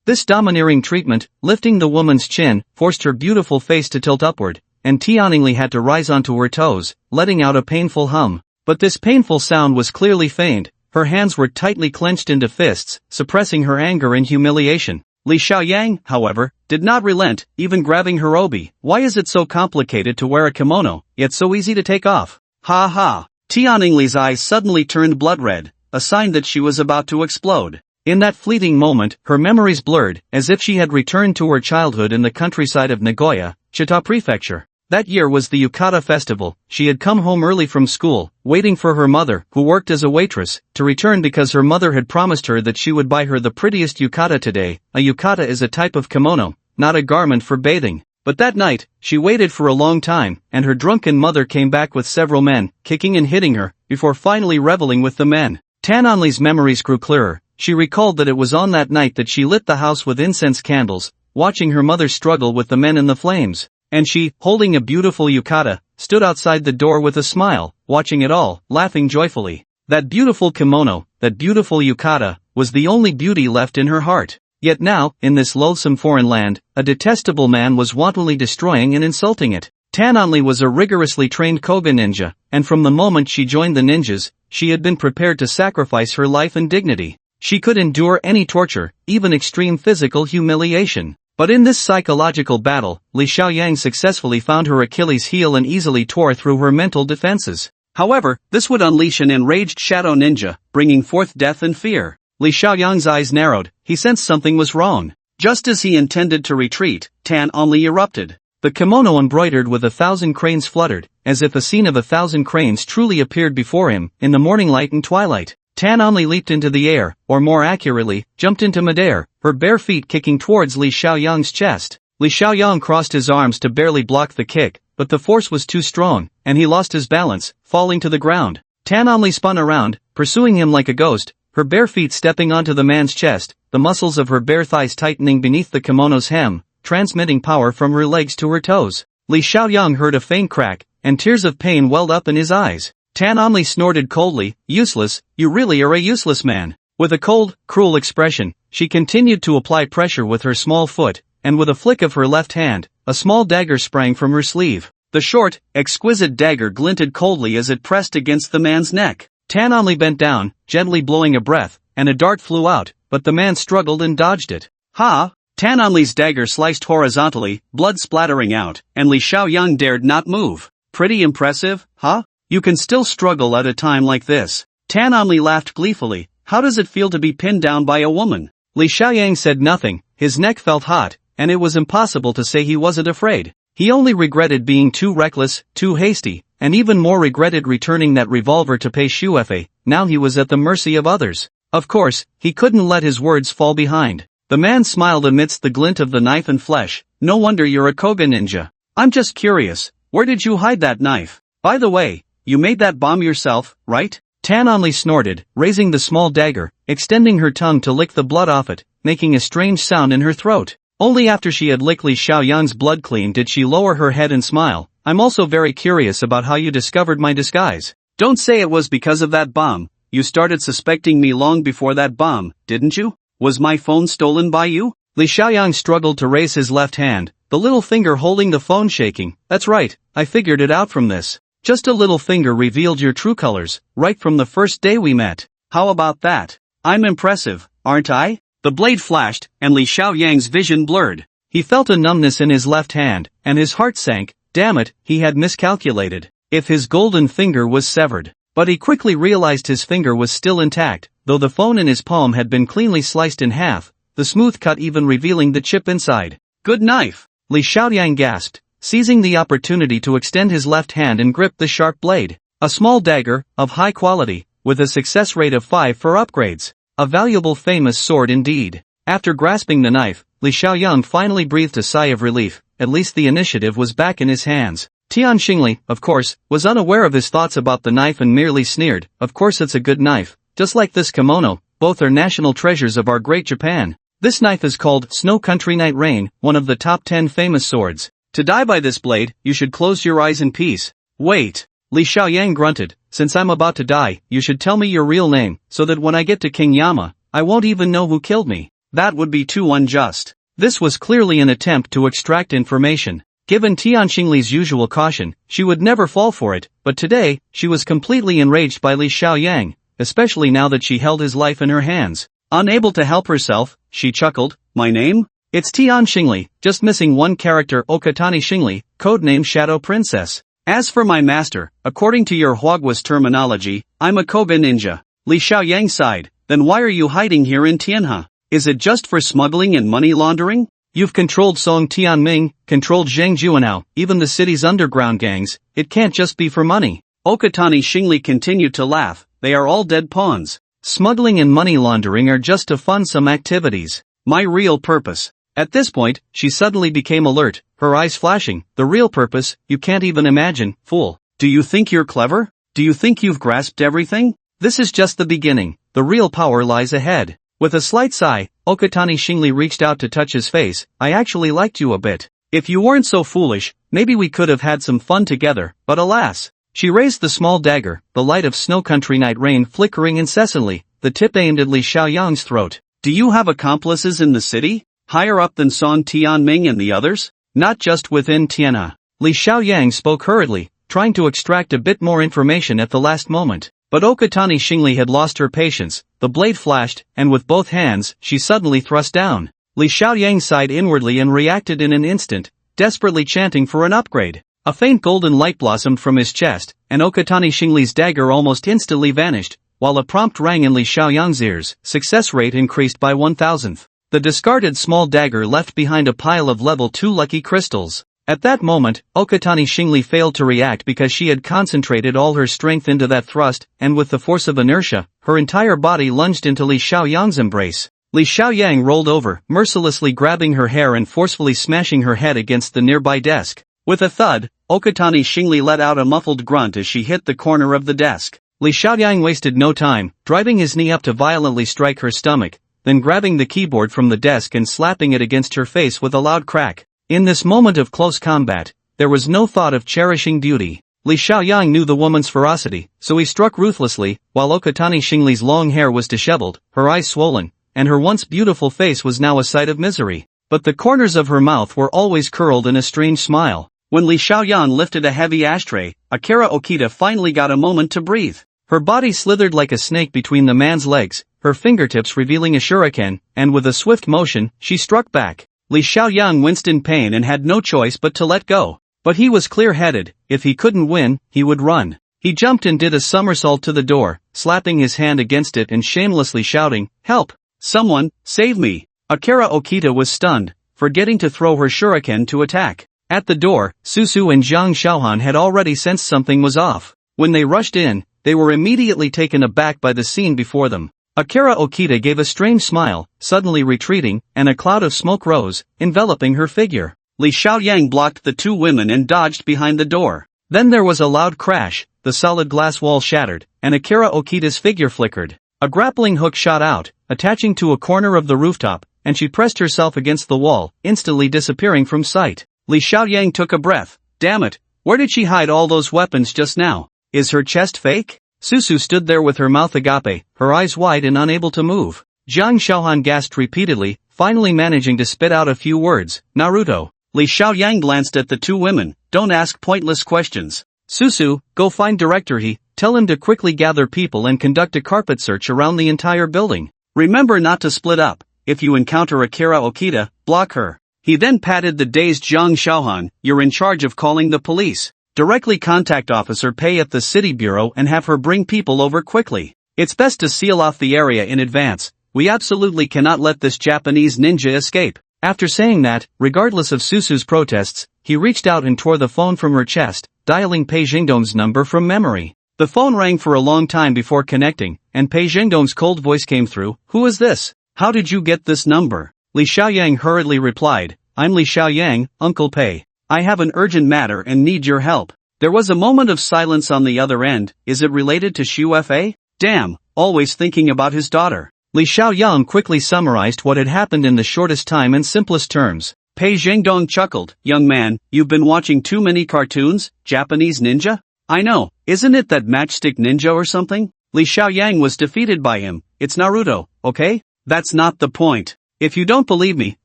This domineering treatment, lifting the woman's chin, forced her beautiful face to tilt upward, and Tianninli had to rise onto her toes, letting out a painful hum. But this painful sound was clearly feigned. Her hands were tightly clenched into fists, suppressing her anger and humiliation. Li Xiaoyang, however, did not relent, even grabbing her obi. "Why is it so complicated to wear a kimono, yet so easy to take off?" "Ha ha." Tianningli's eyes suddenly turned blood red, a sign that she was about to explode. In that fleeting moment, her memories blurred, as if she had returned to her childhood in the countryside of Nagoya, Chita Prefecture. That year was the Yukata festival. She had come home early from school, waiting for her mother, who worked as a waitress, to return because her mother had promised her that she would buy her the prettiest yukata today. A yukata is a type of kimono, not a garment for bathing. But that night, she waited for a long time, and her drunken mother came back with several men, kicking and hitting her, before finally reveling with the men. Tianninli's memories grew clearer. She recalled that it was on that night that she lit the house with incense candles, watching her mother struggle with the men in the flames. And she, holding a beautiful yukata, stood outside the door with a smile, watching it all, laughing joyfully. That beautiful kimono, that beautiful yukata, was the only beauty left in her heart. Yet now, in this loathsome foreign land, a detestable man was wantonly destroying and insulting it. Tianninli was a rigorously trained Koga ninja, and from the moment she joined the ninjas, she had been prepared to sacrifice her life and dignity. She could endure any torture, even extreme physical humiliation. But in this psychological battle, Li Xiaoyang successfully found her Achilles heel and easily tore through her mental defenses. However, this would unleash an enraged shadow ninja, bringing forth death and fear. Li Xiaoyang's eyes narrowed. He sensed something was wrong. Just as he intended to retreat, Tianninli erupted. The kimono embroidered with 1,000 cranes fluttered, as if a scene of 1,000 cranes truly appeared before him, in the morning light and twilight. Tianninli leaped into the air, or more accurately, jumped into midair, her bare feet kicking towards Li Xiaoyang's chest. Li Xiaoyang crossed his arms to barely block the kick, but the force was too strong, and he lost his balance, falling to the ground. Tianninli spun around, pursuing him like a ghost, her bare feet stepping onto the man's chest, the muscles of her bare thighs tightening beneath the kimono's hem, transmitting power from her legs to her toes. Li Xiaoyang heard a faint crack, and tears of pain welled up in his eyes. Tianninli snorted coldly. "Useless, you really are a useless man." With a cold, cruel expression, she continued to apply pressure with her small foot, and with a flick of her left hand, a small dagger sprang from her sleeve. The short, exquisite dagger glinted coldly as it pressed against the man's neck. Tan Only bent down, gently blowing a breath, and a dart flew out, but the man struggled and dodged it. Ha! Tan Only's dagger sliced horizontally, blood splattering out, and Li Xiaoyang dared not move. Pretty impressive, huh? You can still struggle at a time like this. Tan Only laughed gleefully. How does it feel to be pinned down by a woman? Li Xiaoyang said nothing. His neck felt hot, and it was impossible to say he wasn't afraid. He only regretted being too reckless, too hasty, and even more regretted returning that revolver to Pei Shuefei. Now he was at the mercy of others. Of course, he couldn't let his words fall behind. The man smiled amidst the glint of the knife and flesh. No wonder you're a Koga ninja. I'm just curious, where did you hide that knife? By the way, you made that bomb yourself, right? Tan Only snorted, raising the small dagger, extending her tongue to lick the blood off it, making a strange sound in her throat. Only after she had licked Li Xiaoyang's blood clean did she lower her head and smile. I'm also very curious about how you discovered my disguise. Don't say it was because of that bomb. You started suspecting me long before that bomb, didn't you? Was my phone stolen by you? Li Xiaoyang struggled to raise his left hand, the little finger holding the phone shaking. That's right, I figured it out from this. Just a little finger revealed your true colors, right from the first day we met. How about that? I'm impressive, aren't I? The blade flashed, and Li Xiaoyang's vision blurred. He felt a numbness in his left hand, and his heart sank. Damn it, he had miscalculated. If his golden finger was severed. But he quickly realized his finger was still intact, though the phone in his palm had been cleanly sliced in half, the smooth cut even revealing the chip inside. Good knife! Li Xiaoyang gasped, seizing the opportunity to extend his left hand and grip the sharp blade. A small dagger, of high quality, with a success rate of 5 for upgrades. A valuable famous sword indeed. After grasping the knife, Li Xiaoyang finally breathed a sigh of relief. At least the initiative was back in his hands. Tian Xingli, of course, was unaware of his thoughts about the knife and merely sneered. Of course it's a good knife, just like this kimono, both are national treasures of our great Japan. This knife is called Snow Country Night Rain, one of the top 10 famous swords. To die by this blade, you should close your eyes in peace. Wait. Li Xiaoyang grunted, since I'm about to die, you should tell me your real name, so that when I get to King Yama, I won't even know who killed me. That would be too unjust. This was clearly an attempt to extract information. Given Tian Xingli's usual caution, she would never fall for it, but today, she was completely enraged by Li Xiaoyang, especially now that she held his life in her hands. Unable to help herself, she chuckled, my name? It's Tian Xingli, just missing one character, Okatani Xingli, codename Shadow Princess. As for my master, according to your Huagua's terminology, I'm a Koga ninja. Li Xiaoyang sighed, then why are you hiding here in Tianhe? Is it just for smuggling and money laundering? You've controlled Song Tianming, controlled Zheng Juanao, even the city's underground gangs, it can't just be for money. Okatani Xingli continued to laugh, they are all dead pawns. Smuggling and money laundering are just to fund some activities. My real purpose. At this point, she suddenly became alert, her eyes flashing. The real purpose, you can't even imagine, fool. Do you think you're clever? Do you think you've grasped everything? This is just the beginning, the real power lies ahead. With a slight sigh, Okatani Xingli reached out to touch his face. I actually liked you a bit. If you weren't so foolish, maybe we could have had some fun together, but alas. She raised the small dagger, the light of Snow Country Night Rain flickering incessantly, the tip aimed at Li Xiaoyang's throat. Do you have accomplices in the city? Higher up than Song Tianming and the others? Not just within Tianhe. Li Xiaoyang spoke hurriedly, trying to extract a bit more information at the last moment. But Okatani Xingli had lost her patience, the blade flashed, and with both hands, she suddenly thrust down. Li Xiaoyang sighed inwardly and reacted in an instant, desperately chanting for an upgrade. A faint golden light blossomed from his chest, and Okatani Xingli's dagger almost instantly vanished, while a prompt rang in Li Xiaoyang's ears. Success rate increased by 1,000th. The discarded small dagger left behind a pile of level 2 lucky crystals. At that moment, Okatani Xingli failed to react because she had concentrated all her strength into that thrust, and with the force of inertia, her entire body lunged into Li Xiaoyang's embrace. Li Xiaoyang rolled over, mercilessly grabbing her hair and forcefully smashing her head against the nearby desk. With a thud, Okatani Xingli let out a muffled grunt as she hit the corner of the desk. Li Xiaoyang wasted no time, driving his knee up to violently strike her stomach, then grabbing the keyboard from the desk and slapping it against her face with a loud crack. In this moment of close combat, there was no thought of cherishing beauty. Li Xiaoyang knew the woman's ferocity, so he struck ruthlessly, while Okatani Xingli's long hair was disheveled, her eyes swollen, and her once beautiful face was now a sight of misery. but the corners of her mouth were always curled in a strange smile. When Li Xiaoyan lifted a heavy ashtray, Akira Okita finally got a moment to breathe. Her body slithered like a snake between the man's legs, her fingertips revealing a shuriken, and with a swift motion, she struck back. Li Xiaoyan winced in pain and had no choice but to let go. But he was clear-headed, if he couldn't win, he would run. He jumped and did a somersault to the door, slapping his hand against it and shamelessly shouting, "Help! Someone, save me!" Akira Okita was stunned, forgetting to throw her shuriken to attack. At the door, Susu and Zhang Xiaohan had already sensed something was off. When they rushed in, they were immediately taken aback by the scene before them. Akira Okita gave a strange smile, suddenly retreating, and a cloud of smoke rose, enveloping her figure. Li Xiaoyang blocked the two women and dodged behind the door. Then there was a loud crash, the solid glass wall shattered, and Akira Okita's figure flickered. A grappling hook shot out, attaching to a corner of the rooftop, and she pressed herself against the wall, instantly disappearing from sight. Li Xiaoyang took a breath. Damn it, where did she hide all those weapons just now? Is her chest fake? Susu stood there with her mouth agape, her eyes wide and unable to move. Zhang Xiaohan gasped repeatedly, finally managing to spit out a few words. Naruto. Li Xiaoyang glanced at the two women. Don't ask pointless questions. Susu, go find Director He, tell him to quickly gather people and conduct a carpet search around the entire building. Remember not to split up. If you encounter Akira Okita, block her. He then patted the dazed Zhang Xiaohan. You're in charge of calling the police. Directly contact Officer Pei at the city bureau and have her bring people over quickly. It's best to seal off the area in advance. We absolutely cannot let this Japanese ninja escape. After saying that, regardless of Susu's protests, he reached out and tore the phone from her chest, dialing Pei Jingdong's number from memory. The phone rang for a long time before connecting, and Pei Jingdong's cold voice came through. Who is this? How did you get this number? Li Xiaoyang hurriedly replied. I'm Li Xiaoyang, Uncle Pei. I have an urgent matter and need your help. There was a moment of silence on the other end. Is it related to Xu Fa? Damn, always thinking about his daughter. Li Xiaoyang quickly summarized what had happened in the shortest time and simplest terms. Pei Zhengdong chuckled. Young man, you've been watching too many cartoons, Japanese ninja? I know, isn't it that Matchstick Ninja or something? Li Xiaoyang was defeated by him. It's Naruto, okay? That's not the point. If you don't believe me,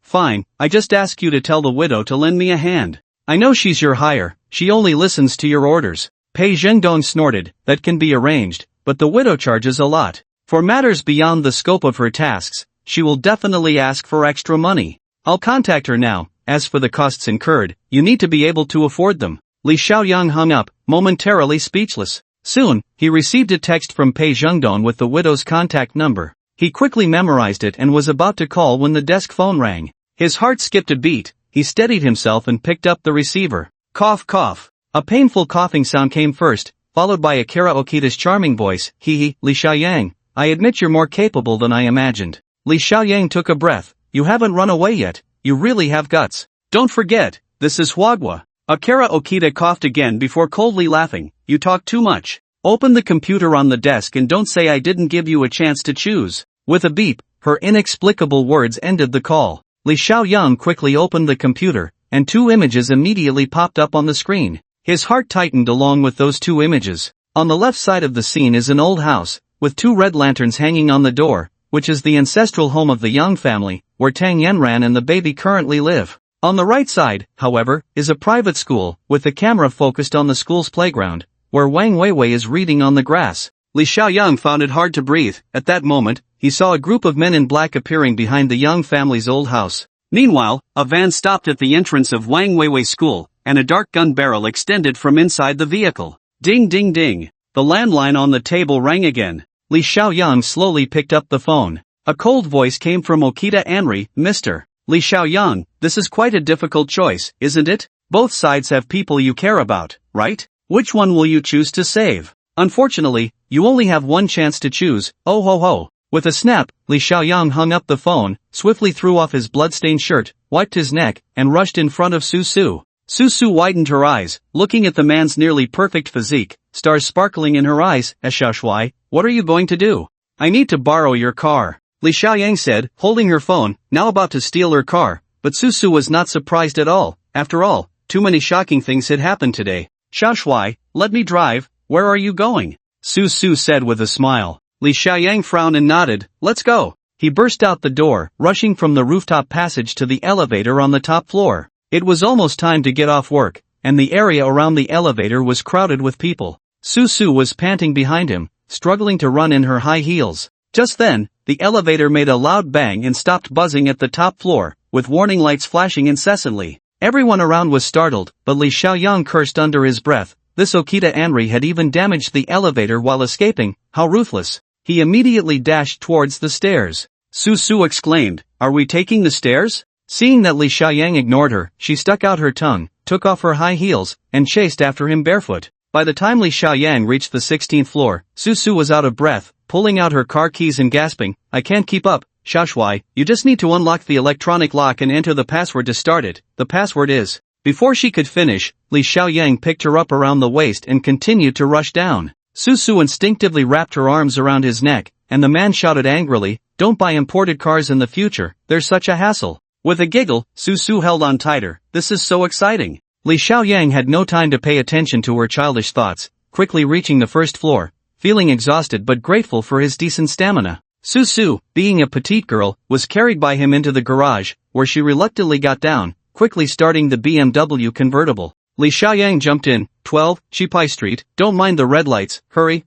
fine, I just ask you to tell the widow to lend me a hand. I know she's your hire, she only listens to your orders. Pei Zhengdong snorted. That can be arranged, but the widow charges a lot. For matters beyond the scope of her tasks, she will definitely ask for extra money. I'll contact her now. As for the costs incurred, you need to be able to afford them. Li Xiaoyang hung up, momentarily speechless. Soon, he received a text from Pei Zhengdong with the widow's contact number. He quickly memorized it and was about to call when the desk phone rang. His heart skipped a beat. He steadied himself and picked up the receiver. Cough cough. A painful coughing sound came first, followed by Akira Okita's charming voice. Hee, Li Xiaoyang. I admit you're more capable than I imagined. Li Xiaoyang took a breath. You haven't run away yet. You really have guts. Don't forget, this is Huagua. Akira Okita coughed again before coldly laughing. You talk too much. Open the computer on the desk and don't say I didn't give you a chance to choose. With a beep, her inexplicable words ended the call. Li Xiaoyang quickly opened the computer, and two images immediately popped up on the screen. His heart tightened along with those two images. On the left side of the scene is an old house, with two red lanterns hanging on the door, which is the ancestral home of the Yang family, where Tang Yanran and the baby currently live. On the right side, however, is a private school, with the camera focused on the school's playground, where Wang Weiwei is reading on the grass. Li Xiaoyang found it hard to breathe. At that moment, he saw a group of men in black appearing behind the Yang family's old house. Meanwhile, a van stopped at the entrance of Wang Weiwei school, and a dark gun barrel extended from inside the vehicle. Ding ding ding. The landline on the table rang again. Li Xiaoyang slowly picked up the phone. A cold voice came from Okita Anri. Mr. Li Xiaoyang, this is quite a difficult choice, isn't it? Both sides have people you care about, right? Which one will you choose to save? Unfortunately, you only have one chance to choose. Oh ho ho. With a snap, Li Xiaoyang hung up the phone, swiftly threw off his blood-stained shirt, wiped his neck, and rushed in front of Susu. Susu widened her eyes, looking at the man's nearly perfect physique, stars sparkling in her eyes. Xiaoshui, what are you going to do? I need to borrow your car. Li Xiaoyang said, holding her phone, now about to steal her car, but Susu was not surprised at all. After all, too many shocking things had happened today. Xiaoshui, let me drive. Where are you going? Susu said with a smile. Li Xiaoyang frowned and nodded. Let's go. He burst out the door, rushing from the rooftop passage to the elevator on the top floor. It was almost time to get off work, and the area around the elevator was crowded with people. Su was panting behind him, struggling to run in her high heels. Just then, the elevator made a loud bang and stopped buzzing at the top floor, with warning lights flashing incessantly. Everyone around was startled, but Li Xiaoyang cursed under his breath. This Okita Anri had even damaged the elevator while escaping. How ruthless. He immediately dashed towards the stairs. Su exclaimed, "Are we taking the stairs?" Seeing that Li Xiaoyang ignored her, she stuck out her tongue, took off her high heels, and chased after him barefoot. By the time Li Xiaoyang reached the 16th floor, Su was out of breath, pulling out her car keys and gasping, "I can't keep up, Xiaoshui, you just need to unlock the electronic lock and enter the password to start it. The password is..." Before she could finish, Li Xiaoyang picked her up around the waist and continued to rush down. Su instinctively wrapped her arms around his neck, and the man shouted angrily, "Don't buy imported cars in the future, they're such a hassle." With a giggle, Su held on tighter. "This is so exciting." Li Xiaoyang had no time to pay attention to her childish thoughts, quickly reaching the first floor, feeling exhausted but grateful for his decent stamina. Su, being a petite girl, was carried by him into the garage, where she reluctantly got down, quickly starting the BMW convertible. Li Xiaoyang jumped in. 12, Chipai Street, don't mind the red lights, hurry.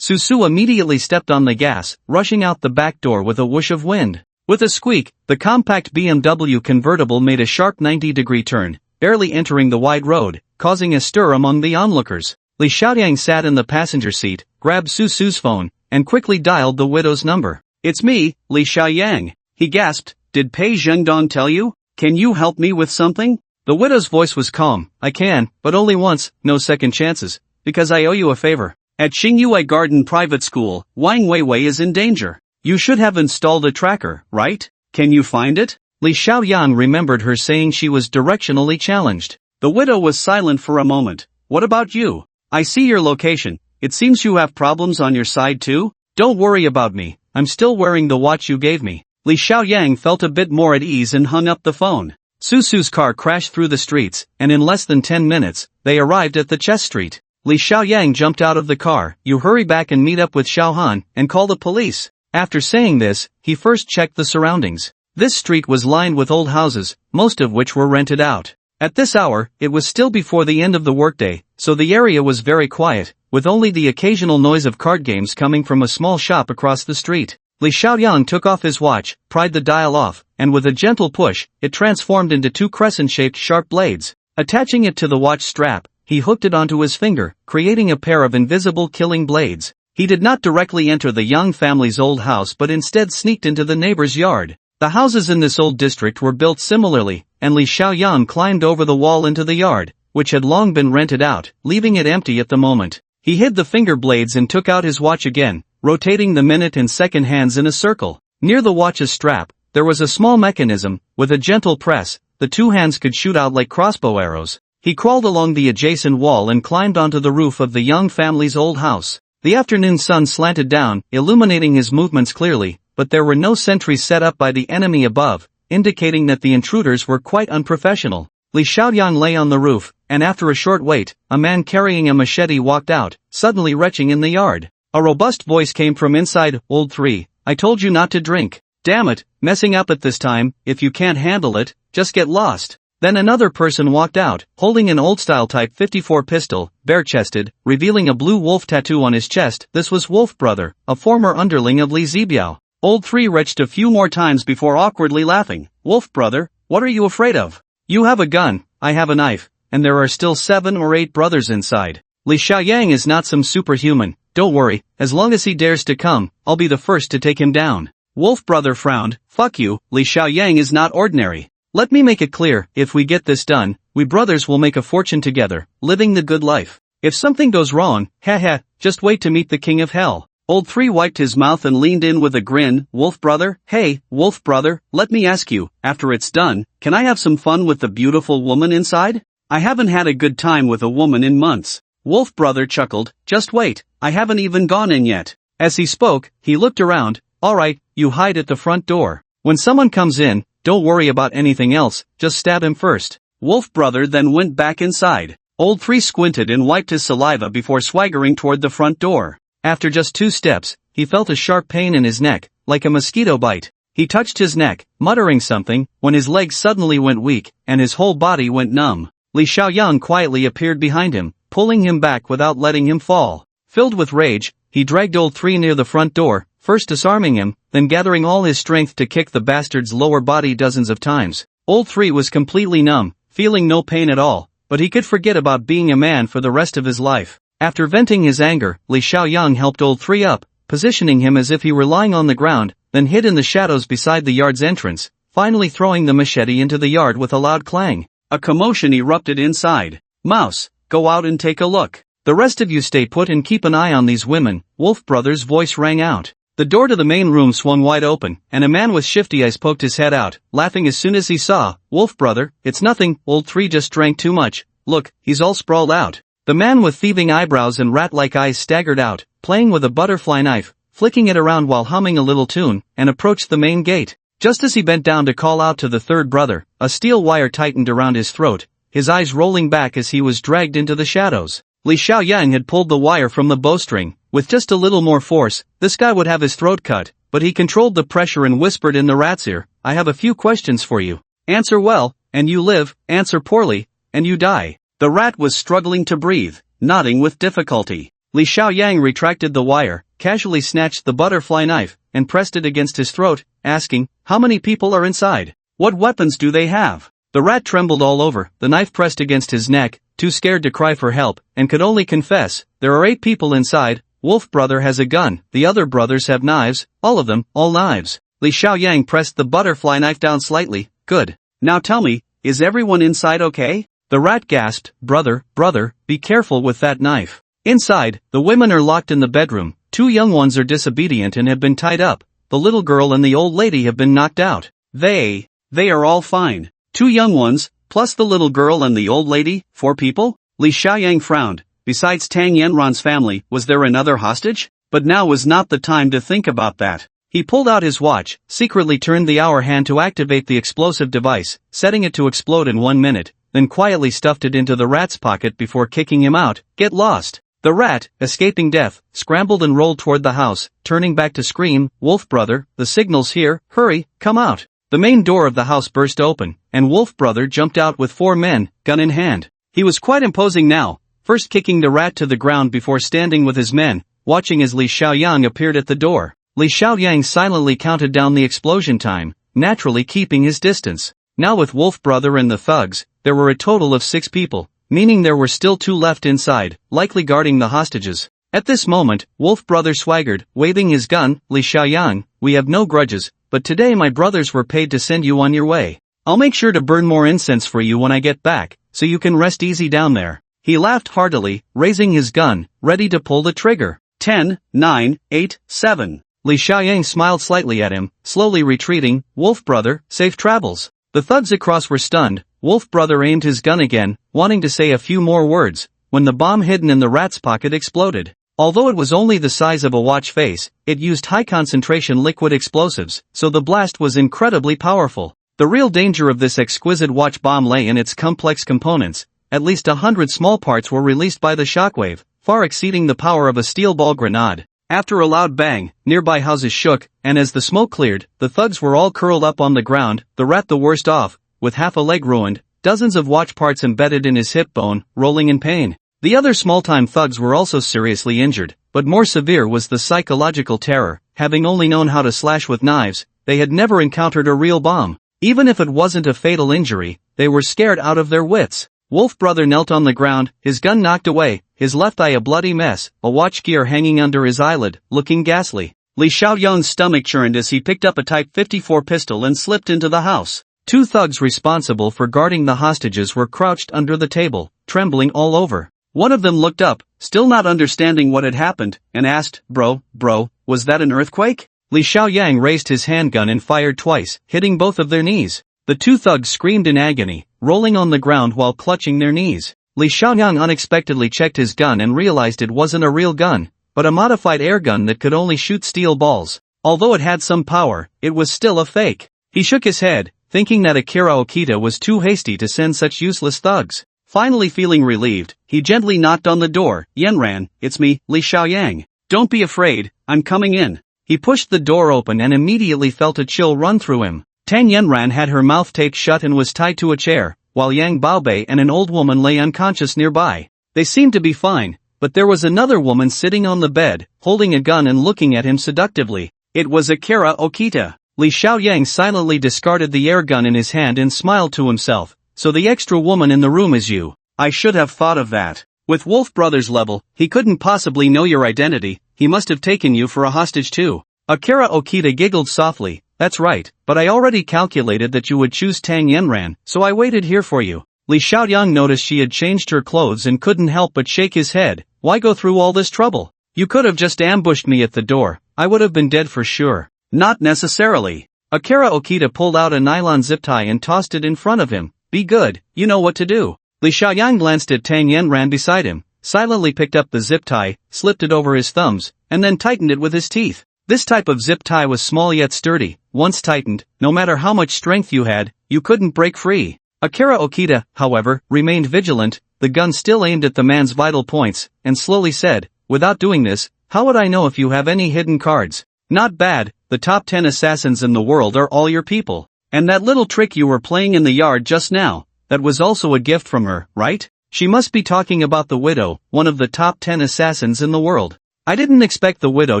Su immediately stepped on the gas, rushing out the back door with a whoosh of wind. With a squeak, the compact BMW convertible made a sharp 90-degree turn, barely entering the wide road, causing a stir among the onlookers. Li Xiaoyang sat in the passenger seat, grabbed Su's phone, and quickly dialed the widow's number. "It's me, Li Xiaoyang," he gasped. "Did Pei Zhengdong tell you? Can you help me with something?" The widow's voice was calm. "I can, but only once, no second chances, because I owe you a favor. At Xingyue Garden Private School, Wang Weiwei is in danger. You should have installed a tracker, right? Can you find it?" Li Xiaoyang remembered her saying she was directionally challenged. The widow was silent for a moment. "What about you? I see your location. It seems you have problems on your side too? Don't worry about me, I'm still wearing the watch you gave me." Li Xiaoyang felt a bit more at ease and hung up the phone. Su's car crashed through the streets, and in less than 10 minutes, they arrived at the chess street. Li Xiaoyang jumped out of the car. "You hurry back and meet up with Xiaohan, and call the police." After saying this, he first checked the surroundings. This street was lined with old houses, most of which were rented out. At this hour, it was still before the end of the workday, so the area was very quiet, with only the occasional noise of card games coming from a small shop across the street. Li Xiaoyang took off his watch, pried the dial off, and with a gentle push, it transformed into two crescent-shaped sharp blades. Attaching it to the watch strap, he hooked it onto his finger, creating a pair of invisible killing blades. He did not directly enter the Yang family's old house but instead sneaked into the neighbor's yard. The houses in this old district were built similarly, and Li Xiaoyang climbed over the wall into the yard, which had long been rented out, leaving it empty at the moment. He hid the finger blades and took out his watch again, rotating the minute and second hands in a circle. Near the watch's strap, there was a small mechanism. With a gentle press, the two hands could shoot out like crossbow arrows. He crawled along the adjacent wall and climbed onto the roof of the Young family's old house. The afternoon sun slanted down, illuminating his movements clearly, but there were no sentries set up by the enemy above, indicating that the intruders were quite unprofessional. Li Xiaoyang lay on the roof, and after a short wait, a man carrying a machete walked out, suddenly retching in the yard. A robust voice came from inside. "Old 3, I told you not to drink. Damn it, messing up at this time. If you can't handle it, just get lost." Then another person walked out, holding an old-style Type 54 pistol, bare-chested, revealing a blue wolf tattoo on his chest. This was Wolf Brother, a former underling of Li Zibiao. Old 3 retched a few more times before awkwardly laughing. "Wolf Brother, what are you afraid of? You have a gun, I have a knife, and there are still 7 or 8 brothers inside. Li Xiaoyang is not some superhuman. Don't worry, as long as he dares to come, I'll be the first to take him down." Wolf Brother frowned. "Fuck you, Li Xiaoyang is not ordinary. Let me make it clear, if we get this done, we brothers will make a fortune together, living the good life. If something goes wrong, haha, just wait to meet the king of hell." Old 3 wiped his mouth and leaned in with a grin. "Wolf Brother, hey, Wolf Brother, let me ask you, after it's done, can I have some fun with the beautiful woman inside? I haven't had a good time with a woman in months." Wolf Brother chuckled. "Just wait, I haven't even gone in yet." As he spoke, he looked around. "Alright, you hide at the front door. When someone comes in, don't worry about anything else, just stab him first." Wolf Brother then went back inside. Old 3 squinted and wiped his saliva before swaggering toward the front door. After just 2 steps, he felt a sharp pain in his neck, like a mosquito bite. He touched his neck, muttering something, when his legs suddenly went weak, and his whole body went numb. Li Xiaoyang quietly appeared behind him, pulling him back without letting him fall. Filled with rage, he dragged old 3 near the front door, first disarming him, then gathering all his strength to kick the bastard's lower body dozens of times. Old 3 was completely numb, feeling no pain at all, but he could forget about being a man for the rest of his life. After venting his anger, Li Xiaoyang helped old 3 up, positioning him as if he were lying on the ground, then hid in the shadows beside the yard's entrance, finally throwing the machete into the yard with a loud clang. A commotion erupted inside. "Mouse, go out and take a look. The rest of you stay put and keep an eye on these women," Wolf Brother's voice rang out. The door to the main room swung wide open, and a man with shifty eyes poked his head out, laughing as soon as he saw Wolf Brother. "It's nothing, old 3 just drank too much. Look, he's all sprawled out." The man with thieving eyebrows and rat-like eyes staggered out, playing with a butterfly knife, flicking it around while humming a little tune, and approached the main gate. Just as he bent down to call out to the third brother, a steel wire tightened around his throat, his eyes rolling back as he was dragged into the shadows. Li Xiaoyang had pulled the wire from the bowstring. With just a little more force, this guy would have his throat cut, but he controlled the pressure and whispered in the rat's ear, "I have a few questions for you. Answer well, and you live, answer poorly, and you die." The rat was struggling to breathe, nodding with difficulty. Li Xiaoyang retracted the wire, casually snatched the butterfly knife, and pressed it against his throat, asking, "How many people are inside? What weapons do they have?" The rat trembled all over, the knife pressed against his neck, too scared to cry for help, and could only confess, "There are 8 people inside. Wolf Brother has a gun, the other brothers have knives, all of them, all knives." Li Xiaoyang pressed the butterfly knife down slightly. "Good. Now tell me, is everyone inside okay?" The rat gasped, brother, be careful with that knife. "Inside, the women are locked in the bedroom, 2 young ones are disobedient and have been tied up, the little girl and the old lady have been knocked out. They are all fine. 2 young ones, plus the little girl and the old lady, 4 people?" Li Xiaoyang frowned. Besides Tang Yanran's family, was there another hostage? But now was not the time to think about that. He pulled out his watch, secretly turned the hour hand to activate the explosive device, setting it to explode in 1 minute, then quietly stuffed it into the rat's pocket before kicking him out. "Get lost." The rat, escaping death, scrambled and rolled toward the house, turning back to scream, "Wolf Brother, the signal's here, hurry, come out." The main door of the house burst open, and Wolf Brother jumped out with 4 men, gun in hand. He was quite imposing now, first kicking the rat to the ground before standing with his men, watching as Li Xiaoyang appeared at the door. Li Xiaoyang silently counted down the explosion time, naturally keeping his distance. Now with Wolf Brother and the thugs, there were a total of 6 people, meaning there were still 2 left inside, likely guarding the hostages. At this moment, Wolf Brother swaggered, waving his gun. "Li Xiaoyang, we have no grudges, but today my brothers were paid to send you on your way. I'll make sure to burn more incense for you when I get back, so you can rest easy down there." He laughed heartily, raising his gun, ready to pull the trigger. 10, 9, 8, 7. Li Xiaoyang smiled slightly at him, slowly retreating. "Wolf Brother, safe travels." The thugs across were stunned. Wolf Brother aimed his gun again, wanting to say a few more words, when the bomb hidden in the rat's pocket exploded. Although it was only the size of a watch face, it used high-concentration liquid explosives, so the blast was incredibly powerful. The real danger of this exquisite watch bomb lay in its complex components. At least 100 small parts were released by the shockwave, far exceeding the power of a steel ball grenade. After a loud bang, nearby houses shook, and as the smoke cleared, the thugs were all curled up on the ground, the rat the worst off, with half a leg ruined, dozens of watch parts embedded in his hip bone, rolling in pain. The other small-time thugs were also seriously injured, but more severe was the psychological terror. Having only known how to slash with knives, they had never encountered a real bomb. Even if it wasn't a fatal injury, they were scared out of their wits. Wolf Brother knelt on the ground, his gun knocked away, his left eye a bloody mess, a watch gear hanging under his eyelid, looking ghastly. Li Xiaoyang's stomach churned as he picked up a Type 54 pistol and slipped into the house. 2 thugs responsible for guarding the hostages were crouched under the table, trembling all over. One of them looked up, still not understanding what had happened, and asked, Bro, was that an earthquake?" Li Xiaoyang raised his handgun and fired twice, hitting both of their knees. The 2 thugs screamed in agony, rolling on the ground while clutching their knees. Li Xiaoyang unexpectedly checked his gun and realized it wasn't a real gun, but a modified air gun that could only shoot steel balls. Although it had some power, it was still a fake. He shook his head, thinking that Akira Okita was too hasty to send such useless thugs. Finally feeling relieved, he gently knocked on the door. "Yanran, it's me, Li Xiaoyang. Don't be afraid, I'm coming in. He pushed the door open and immediately felt a chill run through him. Tang Yenran had her mouth taped shut and was tied to a chair, while Yang Baobei and an old woman lay unconscious nearby. They seemed to be fine, but there was another woman sitting on the bed, holding a gun and looking at him seductively. It was Akira Okita. Li Xiaoyang silently discarded the air gun in his hand and smiled to himself. So the extra woman in the room is you. I should have thought of that. With Wolf Brothers level, he couldn't possibly know your identity, he must have taken you for a hostage too. Akira Okita giggled softly. That's right, but I already calculated that you would choose Tang Yenran, so I waited here for you. Li Xiaoyang noticed she had changed her clothes and couldn't help but shake his head. Why go through all this trouble? You could have just ambushed me at the door, I would have been dead for sure. Not necessarily. Akira Okita pulled out a nylon zip tie and tossed it in front of him. Be good, you know what to do. Li Xiaoyang glanced at Tang Yenran beside him, silently picked up the zip tie, slipped it over his thumbs, and then tightened it with his teeth. This type of zip tie was small yet sturdy. Once tightened, no matter how much strength you had, you couldn't break free. Akira Okita, however, remained vigilant, the gun still aimed at the man's vital points, and slowly said, without doing this, how would I know if you have any hidden cards? Not bad, the top 10 assassins in the world are all your people. And that little trick you were playing in the yard just now, that was also a gift from her, right? She must be talking about the widow, one of the top 10 assassins in the world. I didn't expect the widow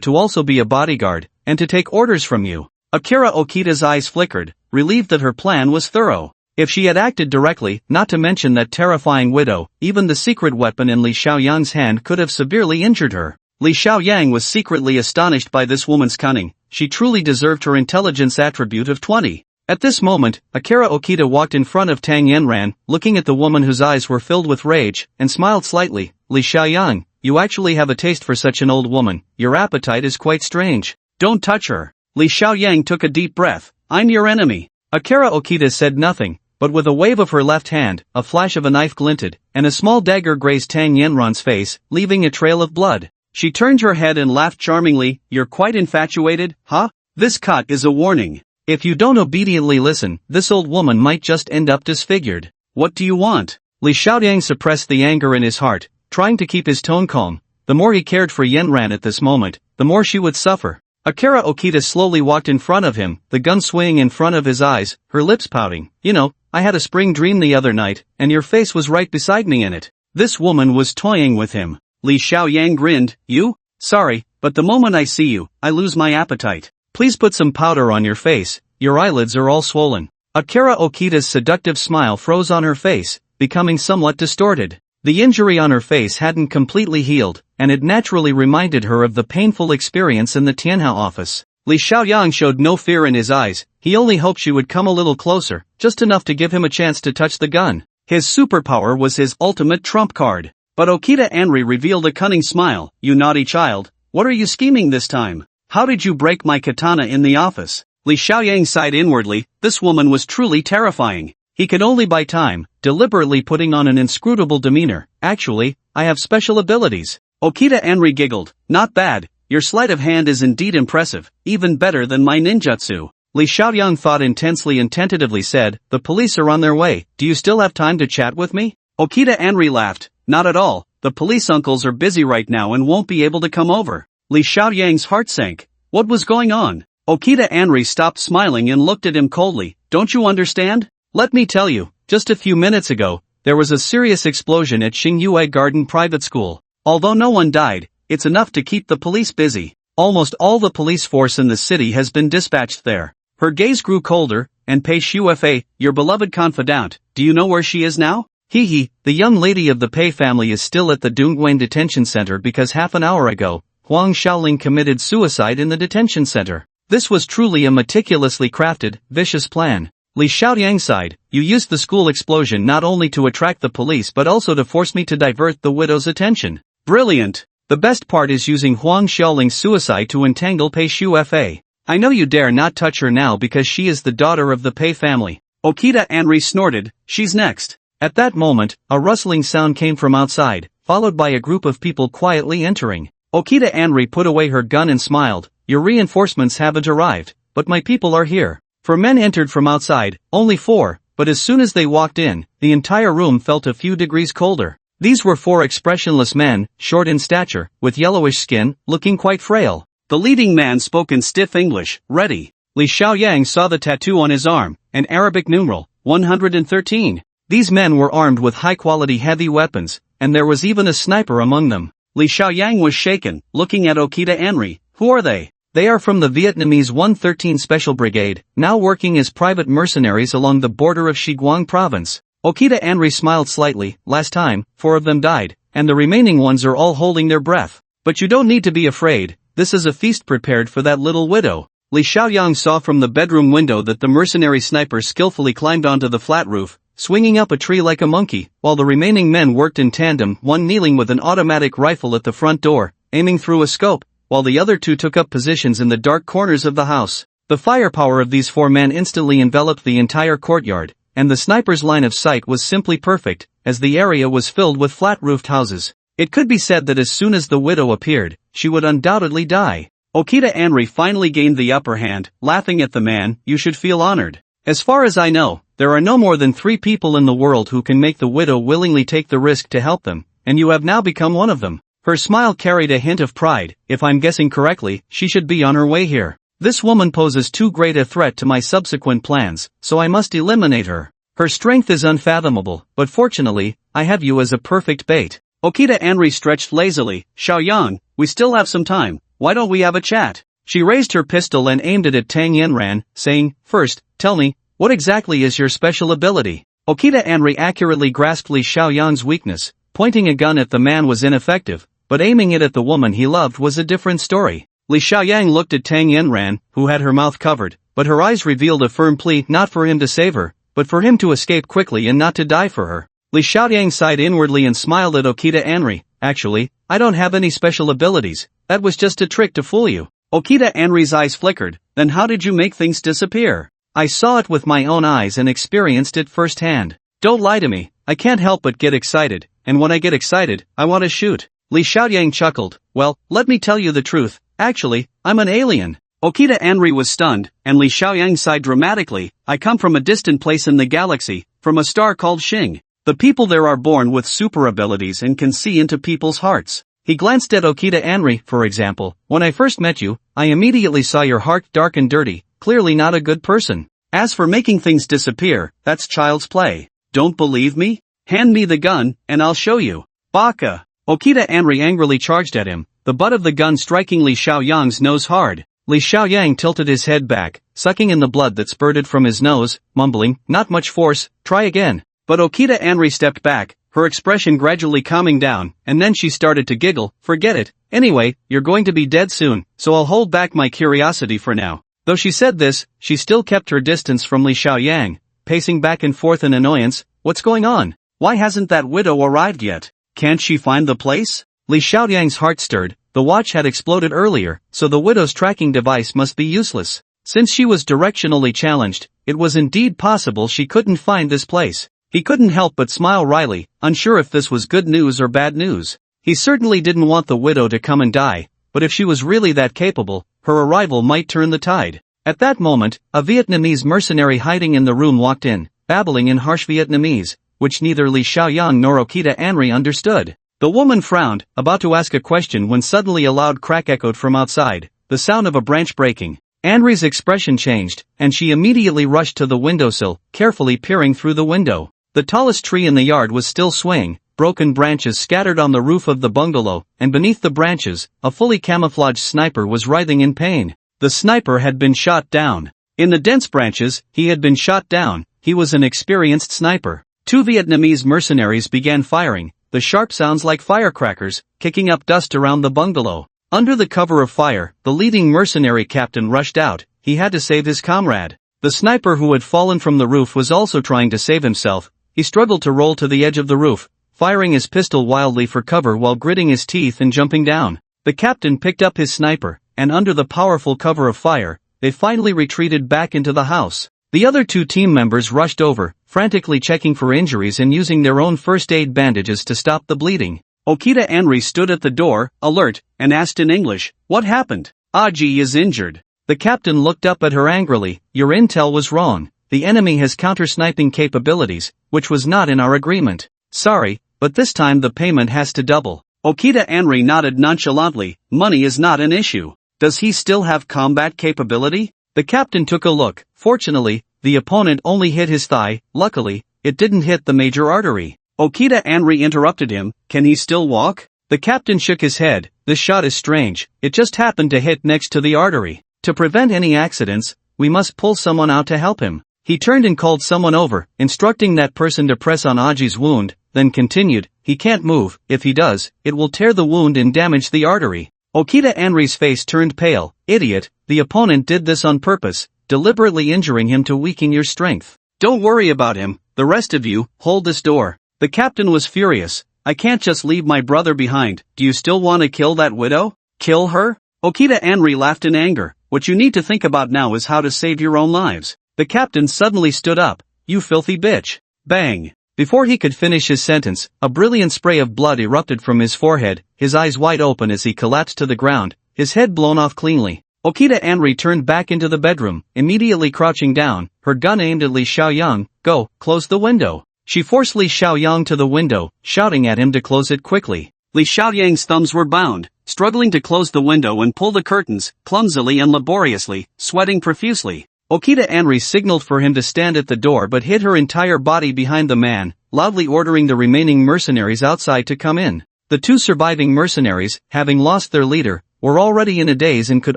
to also be a bodyguard, and to take orders from you. Akira Okita's eyes flickered, relieved that her plan was thorough. If she had acted directly, not to mention that terrifying widow, even the secret weapon in Li Xiaoyang's hand could have severely injured her. Li Xiaoyang was secretly astonished by this woman's cunning. She truly deserved her intelligence attribute of 20. At this moment, Akira Okita walked in front of Tang Yenran, looking at the woman whose eyes were filled with rage, and smiled slightly. Li Xiaoyang, you actually have a taste for such an old woman. Your appetite is quite strange. Don't touch her. Li Xiaoyang took a deep breath. I'm your enemy. Akira Okita said nothing, but with a wave of her left hand, a flash of a knife glinted, and a small dagger grazed Tang Yenran's face, leaving a trail of blood. She turned her head and laughed charmingly. You're quite infatuated, huh? This cut is a warning. If you don't obediently listen, this old woman might just end up disfigured. What do you want? Li Xiaoyang suppressed the anger in his heart, trying to keep his tone calm. The more he cared for Yenran at this moment, the more she would suffer. Akira Okita slowly walked in front of him, the gun swaying in front of his eyes, her lips pouting. You know, I had a spring dream the other night, and your face was right beside me in it. This woman was toying with him. Li Xiaoyang grinned. You? Sorry, but the moment I see you, I lose my appetite. Please put some powder on your face, your eyelids are all swollen. Akira Okita's seductive smile froze on her face, becoming somewhat distorted. The injury on her face hadn't completely healed, and it naturally reminded her of the painful experience in the Tianhao office. Li Xiaoyang showed no fear in his eyes, he only hoped she would come a little closer, just enough to give him a chance to touch the gun. His superpower was his ultimate trump card. But Okita Anri revealed a cunning smile. You naughty child, what are you scheming this time? How did you break my katana in the office? Li Xiaoyang sighed inwardly, this woman was truly terrifying. He could only buy time, deliberately putting on an inscrutable demeanor. Actually, I have special abilities. Okita Anri giggled, not bad, your sleight of hand is indeed impressive, even better than my ninjutsu. Li Xiaoyang thought intensely and tentatively said, the police are on their way, do you still have time to chat with me? Okita Anri laughed, not at all, the police uncles are busy right now and won't be able to come over. Li Xiaoyang's heart sank. What was going on? Okita Anri stopped smiling and looked at him coldly. Don't you understand? Let me tell you, just a few minutes ago, there was a serious explosion at Xingyue Garden Private School. Although no one died, it's enough to keep the police busy. Almost all the police force in the city has been dispatched there. Her gaze grew colder, and Pei Shuefei, your beloved confidant, do you know where she is now? The young lady of the Pei family is still at the Dongguan detention center because half an hour ago, Huang Shaoling committed suicide in the detention center. This was truly a meticulously crafted, vicious plan. Li Xiaoyang sighed, you used the school explosion not only to attract the police but also to force me to divert the widow's attention. Brilliant! The best part is using Huang Shaoling's suicide to entangle Pei Shuefei. I know you dare not touch her now because she is the daughter of the Pei family. Okita Anri snorted, she's next. At that moment, a rustling sound came from outside, followed by a group of people quietly entering. Okita Anri put away her gun and smiled, your reinforcements haven't arrived, but my people are here. 4 men entered from outside, only 4, but as soon as they walked in, the entire room felt a few degrees colder. These were 4 expressionless men, short in stature, with yellowish skin, looking quite frail. The leading man spoke in stiff English, ready. Li Xiaoyang saw the tattoo on his arm, an Arabic numeral, 113. These men were armed with high-quality heavy weapons, and there was even a sniper among them. Li Xiaoyang was shaken, looking at Okita Anri. Who are they? They are from the Vietnamese 113 Special Brigade, now working as private mercenaries along the border of Xiguang province. Okita Anri smiled slightly. Last time, 4 of them died, and the remaining ones are all holding their breath. But you don't need to be afraid, this is a feast prepared for that little widow. Li Xiaoyang saw from the bedroom window that the mercenary sniper skillfully climbed onto the flat roof, swinging up a tree like a monkey, while the remaining men worked in tandem, one kneeling with an automatic rifle at the front door, aiming through a scope, while the other 2 took up positions in the dark corners of the house. The firepower of these 4 men instantly enveloped the entire courtyard, and the sniper's line of sight was simply perfect, as the area was filled with flat-roofed houses. It could be said that as soon as the widow appeared, she would undoubtedly die. Okita Anri finally gained the upper hand, laughing at the man. You should feel honored. As far as I know, there are no more than 3 people in the world who can make the widow willingly take the risk to help them, and you have now become one of them. Her smile carried a hint of pride. If I'm guessing correctly, she should be on her way here. This woman poses too great a threat to my subsequent plans, so I must eliminate her. Her strength is unfathomable, but fortunately, I have you as a perfect bait. Okita Anri stretched lazily. Xiaoyang, we still have some time, why don't we have a chat? She raised her pistol and aimed it at Tang Yanran, saying, First, tell me, what exactly is your special ability? Okita Anri accurately grasped Li Xiaoyang's weakness. Pointing a gun at the man was ineffective, but aiming it at the woman he loved was a different story. Li Xiaoyang looked at Tang Yanran, who had her mouth covered, but her eyes revealed a firm plea not for him to save her, but for him to escape quickly and not to die for her. Li Xiaoyang sighed inwardly and smiled at Okita Anri. Actually, I don't have any special abilities, that was just a trick to fool you. Okita Anri's eyes flickered. Then how did you make things disappear? I saw it with my own eyes and experienced it firsthand. Don't lie to me, I can't help but get excited, and when I get excited, I want to shoot. Li Xiaoyang chuckled. Well, let me tell you the truth, actually, I'm an alien. Okita Anri was stunned, and Li Xiaoyang sighed dramatically. I come from a distant place in the galaxy, from a star called Xing. The people there are born with super abilities and can see into people's hearts. He glanced at Okita Anri, for example. When I first met you, I immediately saw your heart dark and dirty, clearly not a good person. As for making things disappear, that's child's play. Don't believe me? Hand me the gun, and I'll show you. Baka! Okita Anri angrily charged at him, the butt of the gun striking Li Xiaoyang's nose hard. Li Xiaoyang tilted his head back, sucking in the blood that spurted from his nose, mumbling, not much force, try again. But Okita Anri stepped back, her expression gradually calming down, and then she started to giggle. Forget it, anyway, you're going to be dead soon, so I'll hold back my curiosity for now. Though she said this, she still kept her distance from Li Xiaoyang, pacing back and forth in annoyance. What's going on? Why hasn't that widow arrived yet? Can't she find the place? Li Xiaoyang's heart stirred. The watch had exploded earlier, so the widow's tracking device must be useless. Since she was directionally challenged, it was indeed possible she couldn't find this place. He couldn't help but smile wryly, unsure if this was good news or bad news. He certainly didn't want the widow to come and die, but if she was really that capable, her arrival might turn the tide. At that moment, a Vietnamese mercenary hiding in the room walked in, babbling in harsh Vietnamese, which neither Li Xiaoyang nor Okita Anri understood. The woman frowned, about to ask a question when suddenly a loud crack echoed from outside, the sound of a branch breaking. Anri's expression changed, and she immediately rushed to the windowsill, carefully peering through the window. The tallest tree in the yard was still swaying, broken branches scattered on the roof of the bungalow, and beneath the branches, a fully camouflaged sniper was writhing in pain. The sniper had been shot down. In the dense branches, he had been shot down. He was an experienced sniper. 2 Vietnamese mercenaries began firing, the sharp sounds like firecrackers, kicking up dust around the bungalow. Under the cover of fire, the leading mercenary captain rushed out. He had to save his comrade. The sniper who had fallen from the roof was also trying to save himself. He struggled to roll to the edge of the roof, firing his pistol wildly for cover while gritting his teeth and jumping down. The captain picked up his sniper, and under the powerful cover of fire, they finally retreated back into the house. The other 2 team members rushed over, frantically checking for injuries and using their own first aid bandages to stop the bleeding. Okita Anri stood at the door, alert, and asked in English, "What happened?" "Aji is injured." The captain looked up at her angrily. "Your intel was wrong. The enemy has counter-sniping capabilities, which was not in our agreement. Sorry, but this time the payment has to double." Okita Anri nodded nonchalantly. Money is not an issue. Does he still have combat capability? The captain took a look. Fortunately, the opponent only hit his thigh. Luckily, it didn't hit the major artery. Okita Anri interrupted him. Can he still walk? The captain shook his head. This shot is strange. It just happened to hit next to the artery. To prevent any accidents, we must pull someone out to help him. He turned and called someone over, instructing that person to press on Aji's wound, then continued, he can't move. If he does, it will tear the wound and damage the artery. Okita Anri's face turned pale. Idiot, the opponent did this on purpose, deliberately injuring him to weaken your strength. Don't worry about him, the rest of you, hold this door. The captain was furious. I can't just leave my brother behind. Do you still want to kill that widow? Kill her? Okita Anri laughed in anger. What you need to think about now is how to save your own lives. The captain suddenly stood up. You filthy bitch. Bang. Before he could finish his sentence, a brilliant spray of blood erupted from his forehead, his eyes wide open as he collapsed to the ground, his head blown off cleanly. Okita Anri turned back into the bedroom, immediately crouching down, her gun aimed at Li Xiaoyang. Go, close the window. She forced Li Xiaoyang to the window, shouting at him to close it quickly. Li Xiaoyang's thumbs were bound, struggling to close the window and pull the curtains, clumsily and laboriously, sweating profusely. Okita Anri signaled for him to stand at the door but hid her entire body behind the man, loudly ordering the remaining mercenaries outside to come in. The two surviving mercenaries, having lost their leader, were already in a daze and could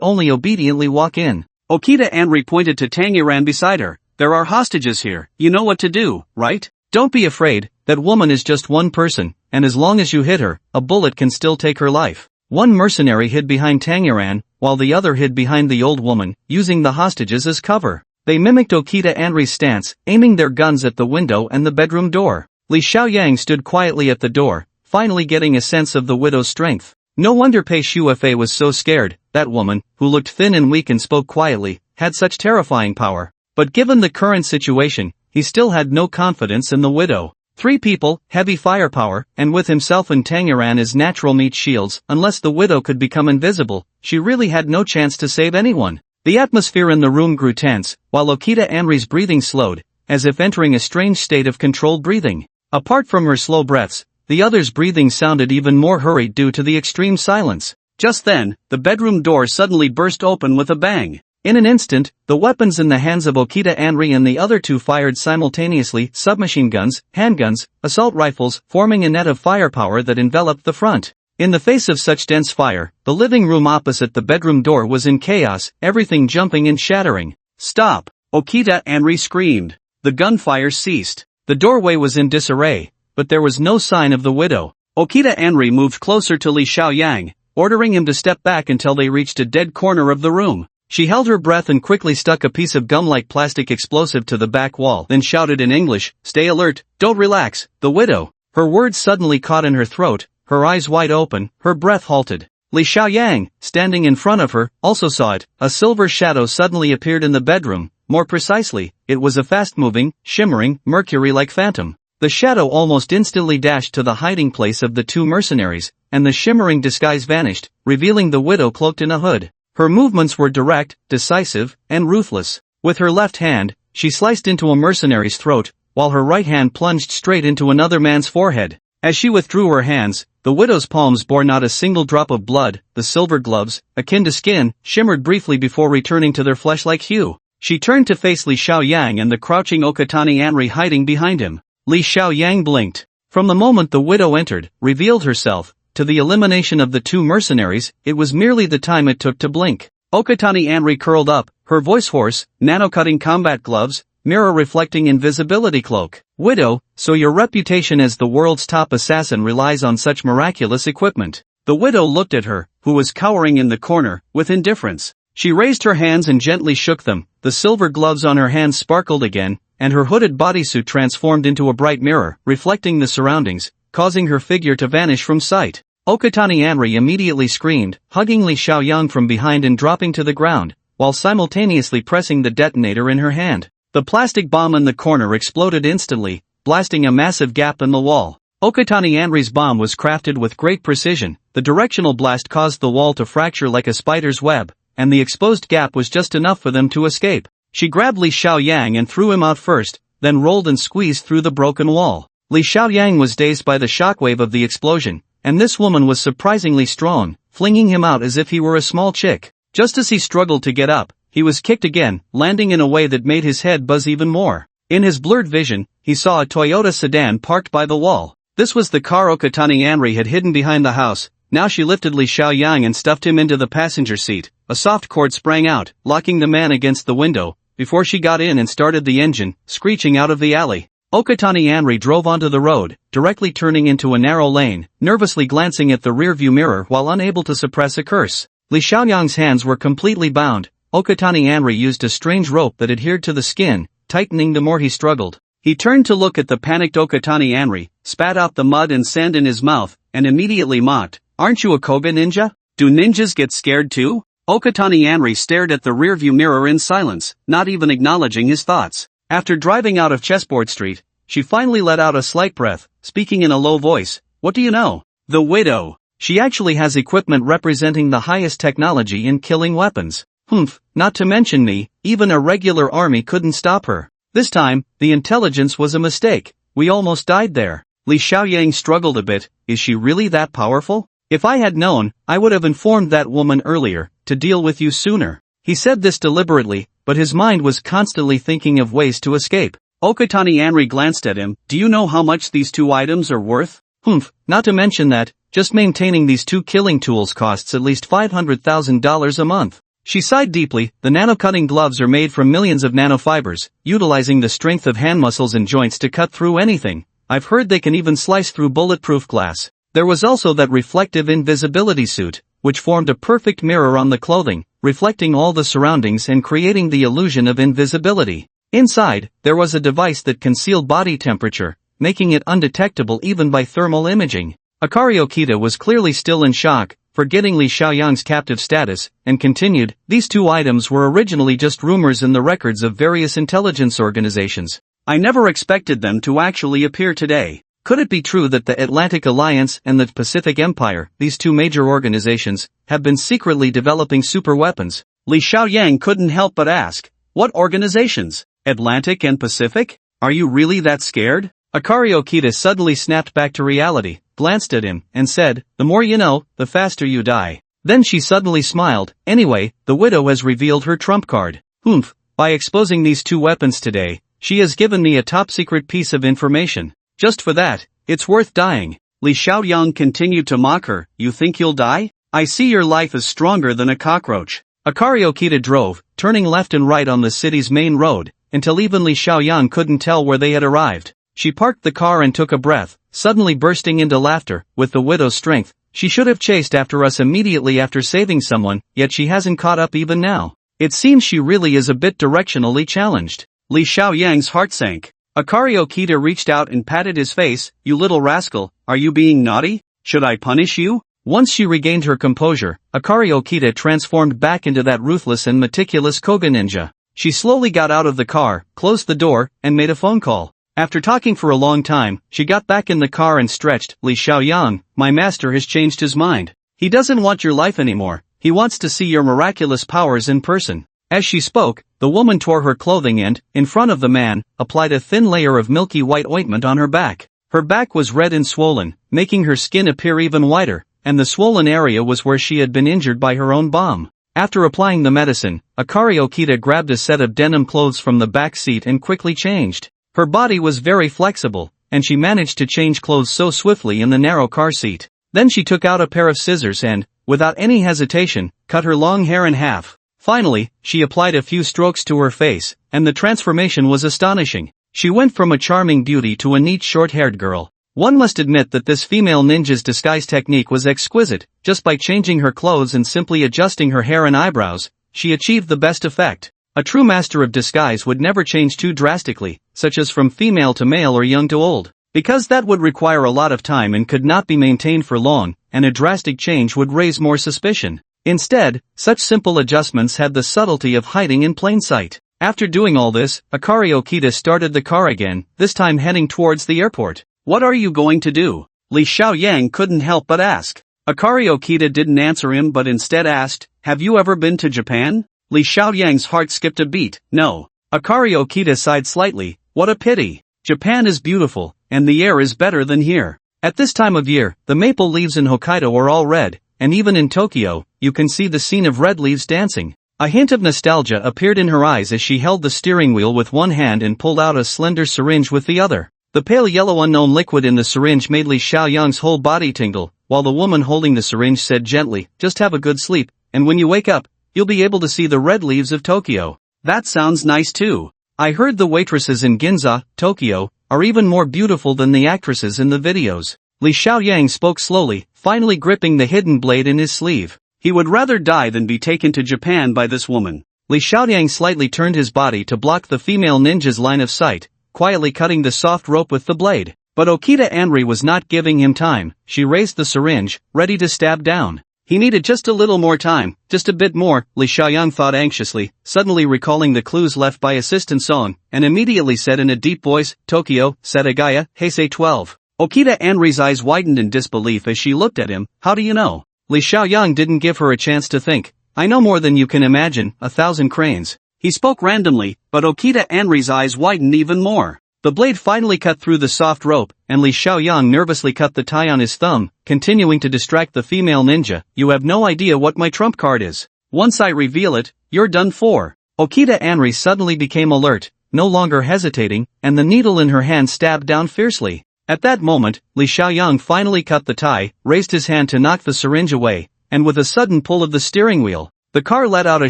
only obediently walk in. Okita Anri pointed to Tangiran beside her. There are hostages here, you know what to do, right? Don't be afraid, that woman is just one person, and as long as you hit her, a bullet can still take her life. One mercenary hid behind Tangiran, while the other hid behind the old woman, using the hostages as cover. They mimicked Okita Anri's stance, aiming their guns at the window and the bedroom door. Li Xiaoyang stood quietly at the door, finally getting a sense of the widow's strength. No wonder Pei Shuefei was so scared. That woman, who looked thin and weak and spoke quietly, had such terrifying power. But given the current situation, he still had no confidence in the widow. 3 people, heavy firepower, and with himself and Tangiran as natural meat shields, unless the widow could become invisible, she really had no chance to save anyone. The atmosphere in the room grew tense, while Okita Anri's breathing slowed, as if entering a strange state of controlled breathing. Apart from her slow breaths, the others' breathing sounded even more hurried due to the extreme silence. Just then, the bedroom door suddenly burst open with a bang. In an instant, the weapons in the hands of Okita Anri and the other 2 fired simultaneously, submachine guns, handguns, assault rifles, forming a net of firepower that enveloped the front. In the face of such dense fire, the living room opposite the bedroom door was in chaos, everything jumping and shattering. Stop! Okita Anri screamed. The gunfire ceased. The doorway was in disarray, but there was no sign of the widow. Okita Anri moved closer to Li Xiaoyang, ordering him to step back until they reached a dead corner of the room. She held her breath and quickly stuck a piece of gum-like plastic explosive to the back wall, then shouted in English, "Stay alert, don't relax, the widow." Her words suddenly caught in her throat, her eyes wide open, her breath halted. Li Xiaoyang, standing in front of her, also saw it. A silver shadow suddenly appeared in the bedroom. More precisely, it was a fast-moving, shimmering, mercury-like phantom. The shadow almost instantly dashed to the hiding place of the 2 mercenaries, and the shimmering disguise vanished, revealing the widow cloaked in a hood. Her movements were direct, decisive, and ruthless. With her left hand, she sliced into a mercenary's throat, while her right hand plunged straight into another man's forehead. As she withdrew her hands, the widow's palms bore not a single drop of blood. The silver gloves, akin to skin, shimmered briefly before returning to their flesh-like hue. She turned to face Li Xiaoyang and the crouching Okatani Anri hiding behind him. Li Xiaoyang blinked. From the moment the widow entered, revealed herself, to the elimination of the 2 mercenaries, it was merely the time it took to blink. Okatani Anri curled up, her voice hoarse, nano-cutting combat gloves, mirror-reflecting invisibility cloak. Widow, so your reputation as the world's top assassin relies on such miraculous equipment. The widow looked at her, who was cowering in the corner, with indifference. She raised her hands and gently shook them. The silver gloves on her hands sparkled again, and her hooded bodysuit transformed into a bright mirror, reflecting the surroundings, causing her figure to vanish from sight. Okatani Anri immediately screamed, hugging Li Xiaoyang from behind and dropping to the ground, while simultaneously pressing the detonator in her hand. The plastic bomb in the corner exploded instantly, blasting a massive gap in the wall. Okatani Anri's bomb was crafted with great precision. The directional blast caused the wall to fracture like a spider's web, and the exposed gap was just enough for them to escape. She grabbed Li Xiaoyang and threw him out first, then rolled and squeezed through the broken wall. Li Xiaoyang was dazed by the shockwave of the explosion, and this woman was surprisingly strong, flinging him out as if he were a small chick. Just as he struggled to get up, he was kicked again, landing in a way that made his head buzz even more. In his blurred vision, he saw a Toyota sedan parked by the wall. This was the car Okatani Anri had hidden behind the house. Now she lifted Li Xiaoyang and stuffed him into the passenger seat. A soft cord sprang out, locking the man against the window, before she got in and started the engine, screeching out of the alley. Okatani Anri drove onto the road, directly turning into a narrow lane, nervously glancing at the rearview mirror while unable to suppress a curse. Li Xiaoyang's hands were completely bound. Okatani Anri used a strange rope that adhered to the skin, tightening the more he struggled. He turned to look at the panicked Okatani Anri, spat out the mud and sand in his mouth, and immediately mocked, "Aren't you a Koga ninja? Do ninjas get scared too?" Okatani Anri stared at the rearview mirror in silence, not even acknowledging his thoughts. After driving out of Chessboard Street, she finally let out a slight breath, speaking in a low voice. "What do you know? The widow. She actually has equipment representing the highest technology in killing weapons. Humph, not to mention me, even a regular army couldn't stop her. This time, the intelligence was a mistake. We almost died there." Li Xiaoyang struggled a bit. "Is she really that powerful? If I had known, I would have informed that woman earlier, to deal with you sooner." He said this deliberately, but his mind was constantly thinking of ways to escape. Okatani Anri glanced at him. "Do you know how much these two items are worth?" "Humph, not to mention that, just maintaining these two killing tools costs at least $500,000 a month." She sighed deeply. "The nano-cutting gloves are made from millions of nanofibers, utilizing the strength of hand muscles and joints to cut through anything. I've heard they can even slice through bulletproof glass." There was also that reflective invisibility suit, which formed a perfect mirror on the clothing, reflecting all the surroundings and creating the illusion of invisibility. Inside, there was a device that concealed body temperature, making it undetectable even by thermal imaging. Akari Okita was clearly still in shock, forgetting Li Xiaoyang's captive status, and continued, "These two items were originally just rumors in the records of various intelligence organizations. I never expected them to actually appear today. Could it be true that the Atlantic Alliance and the Pacific Empire, these two major organizations, have been secretly developing super weapons?" Li Xiaoyang couldn't help but ask, "What organizations? Atlantic and Pacific? Are you really that scared?" Akari Okita suddenly snapped back to reality, glanced at him, and said, "The more you know, the faster you die." Then she suddenly smiled. "Anyway, the widow has revealed her trump card. Humph, by exposing these two weapons today, she has given me a top-secret piece of information. Just for that, it's worth dying." Li Xiaoyang continued to mock her. "You think you'll die? I see your life is stronger than a cockroach." Akari Okita drove, turning left and right on the city's main road, until even Li Xiaoyang couldn't tell where they had arrived. She parked the car and took a breath, suddenly bursting into laughter. "With the widow's strength, she should have chased after us immediately after saving someone, yet she hasn't caught up even now. It seems she really is a bit directionally challenged." Li Xiaoyang's heart sank. Akari Okita reached out and patted his face. "You little rascal, are you being naughty? Should I punish you?" Once she regained her composure, Akari Okita transformed back into that ruthless and meticulous Koga ninja. She slowly got out of the car, closed the door, and made a phone call. After talking for a long time, she got back in the car and stretched. "Li Xiaoyang, my master has changed his mind. He doesn't want your life anymore. He wants to see your miraculous powers in person." As she spoke, the woman tore her clothing and, in front of the man, applied a thin layer of milky white ointment on her back. Her back was red and swollen, making her skin appear even whiter, and the swollen area was where she had been injured by her own bomb. After applying the medicine, Akari Okita grabbed a set of denim clothes from the back seat and quickly changed. Her body was very flexible, and she managed to change clothes so swiftly in the narrow car seat. Then she took out a pair of scissors and, without any hesitation, cut her long hair in half. Finally, she applied a few strokes to her face, and the transformation was astonishing. She went from a charming beauty to a neat short-haired girl. One must admit that this female ninja's disguise technique was exquisite. Just by changing her clothes and simply adjusting her hair and eyebrows, she achieved the best effect. A true master of disguise would never change too drastically, such as from female to male or young to old, because that would require a lot of time and could not be maintained for long, and a drastic change would raise more suspicion. Instead, such simple adjustments had the subtlety of hiding in plain sight. After doing all this, Akari Okita started the car again, this time heading towards the airport. "What are you going to do?" Li Xiaoyang couldn't help but ask. Akari Okita didn't answer him but instead asked, "Have you ever been to Japan?" Li Xiaoyang's heart skipped a beat. "No." Akari Okita sighed slightly. "What a pity. Japan is beautiful, and the air is better than here. At this time of year, the maple leaves in Hokkaido are all red, and even in Tokyo, you can see the scene of red leaves dancing. A hint of nostalgia appeared in her eyes as she held the steering wheel with one hand and pulled out a slender syringe with the other. The pale yellow unknown liquid in the syringe made Li Xiaoyang's whole body tingle, while the woman holding the syringe said gently, "Just have a good sleep, and when you wake up, you'll be able to see the red leaves of Tokyo." That sounds nice too. I heard the waitresses in Ginza, Tokyo, are even more beautiful than the actresses in the videos. Li Xiaoyang spoke slowly, finally gripping the hidden blade in his sleeve. He would rather die than be taken to Japan by this woman. Li Xiaoyang slightly turned his body to block the female ninja's line of sight, quietly cutting the soft rope with the blade. But Okita Anri was not giving him time. She raised the syringe, ready to stab down. He needed just a little more time, just a bit more, Li Xiaoyang thought anxiously, suddenly recalling the clues left by Assistant Song, and immediately said in a deep voice, "Tokyo, Setagaya, Heisei 12. Okita Anri's eyes widened in disbelief as she looked at him. "How do you know?" Li Xiaoyang didn't give her a chance to think. "I know more than you can imagine, 1,000 cranes." He spoke randomly, but Okita Anri's eyes widened even more. The blade finally cut through the soft rope, and Li Xiaoyang nervously cut the tie on his thumb, continuing to distract the female ninja. "You have no idea what my trump card is. Once I reveal it, you're done for." Okita Anri suddenly became alert, no longer hesitating, and the needle in her hand stabbed down fiercely. At that moment, Li Xiaoyang finally cut the tie, raised his hand to knock the syringe away, and with a sudden pull of the steering wheel, the car let out a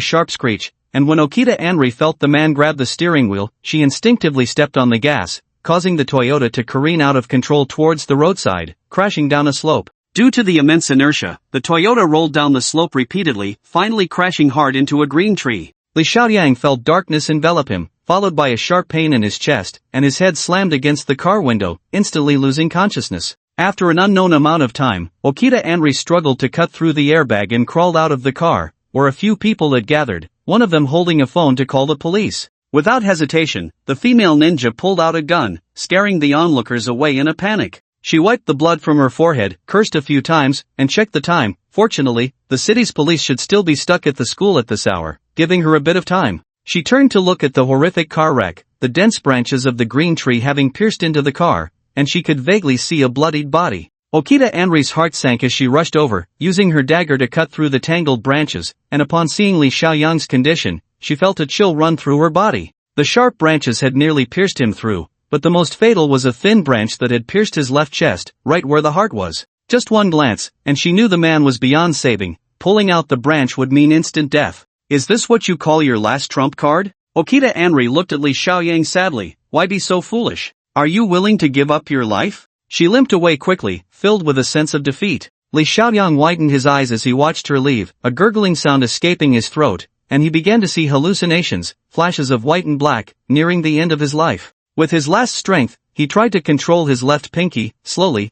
sharp screech, and when Okita Anri felt the man grab the steering wheel, she instinctively stepped on the gas, causing the Toyota to careen out of control towards the roadside, crashing down a slope. Due to the immense inertia, the Toyota rolled down the slope repeatedly, finally crashing hard into a green tree. Li Xiaoyang felt darkness envelop him, followed by a sharp pain in his chest, and his head slammed against the car window, instantly losing consciousness. After an unknown amount of time, Okita Anri struggled to cut through the airbag and crawled out of the car, where a few people had gathered, one of them holding a phone to call the police. Without hesitation, the female ninja pulled out a gun, scaring the onlookers away in a panic. She wiped the blood from her forehead, cursed a few times, and checked the time. Fortunately, the city's police should still be stuck at the school at this hour, giving her a bit of time. She turned to look at the horrific car wreck, the dense branches of the green tree having pierced into the car, and she could vaguely see a bloodied body. Okita Anri's heart sank as she rushed over, using her dagger to cut through the tangled branches, and upon seeing Li Xiaoyang's condition, she felt a chill run through her body. The sharp branches had nearly pierced him through, but the most fatal was a thin branch that had pierced his left chest, right where the heart was. Just one glance, and she knew the man was beyond saving. Pulling out the branch would mean instant death. "Is this what you call your last trump card?" Okita Anri looked at Li Xiaoyang sadly. "Why be so foolish? Are you willing to give up your life?" She limped away quickly, filled with a sense of defeat. Li Xiaoyang widened his eyes as he watched her leave, a gurgling sound escaping his throat, and he began to see hallucinations, flashes of white and black, nearing the end of his life. With his last strength, he tried to control his left pinky, slowly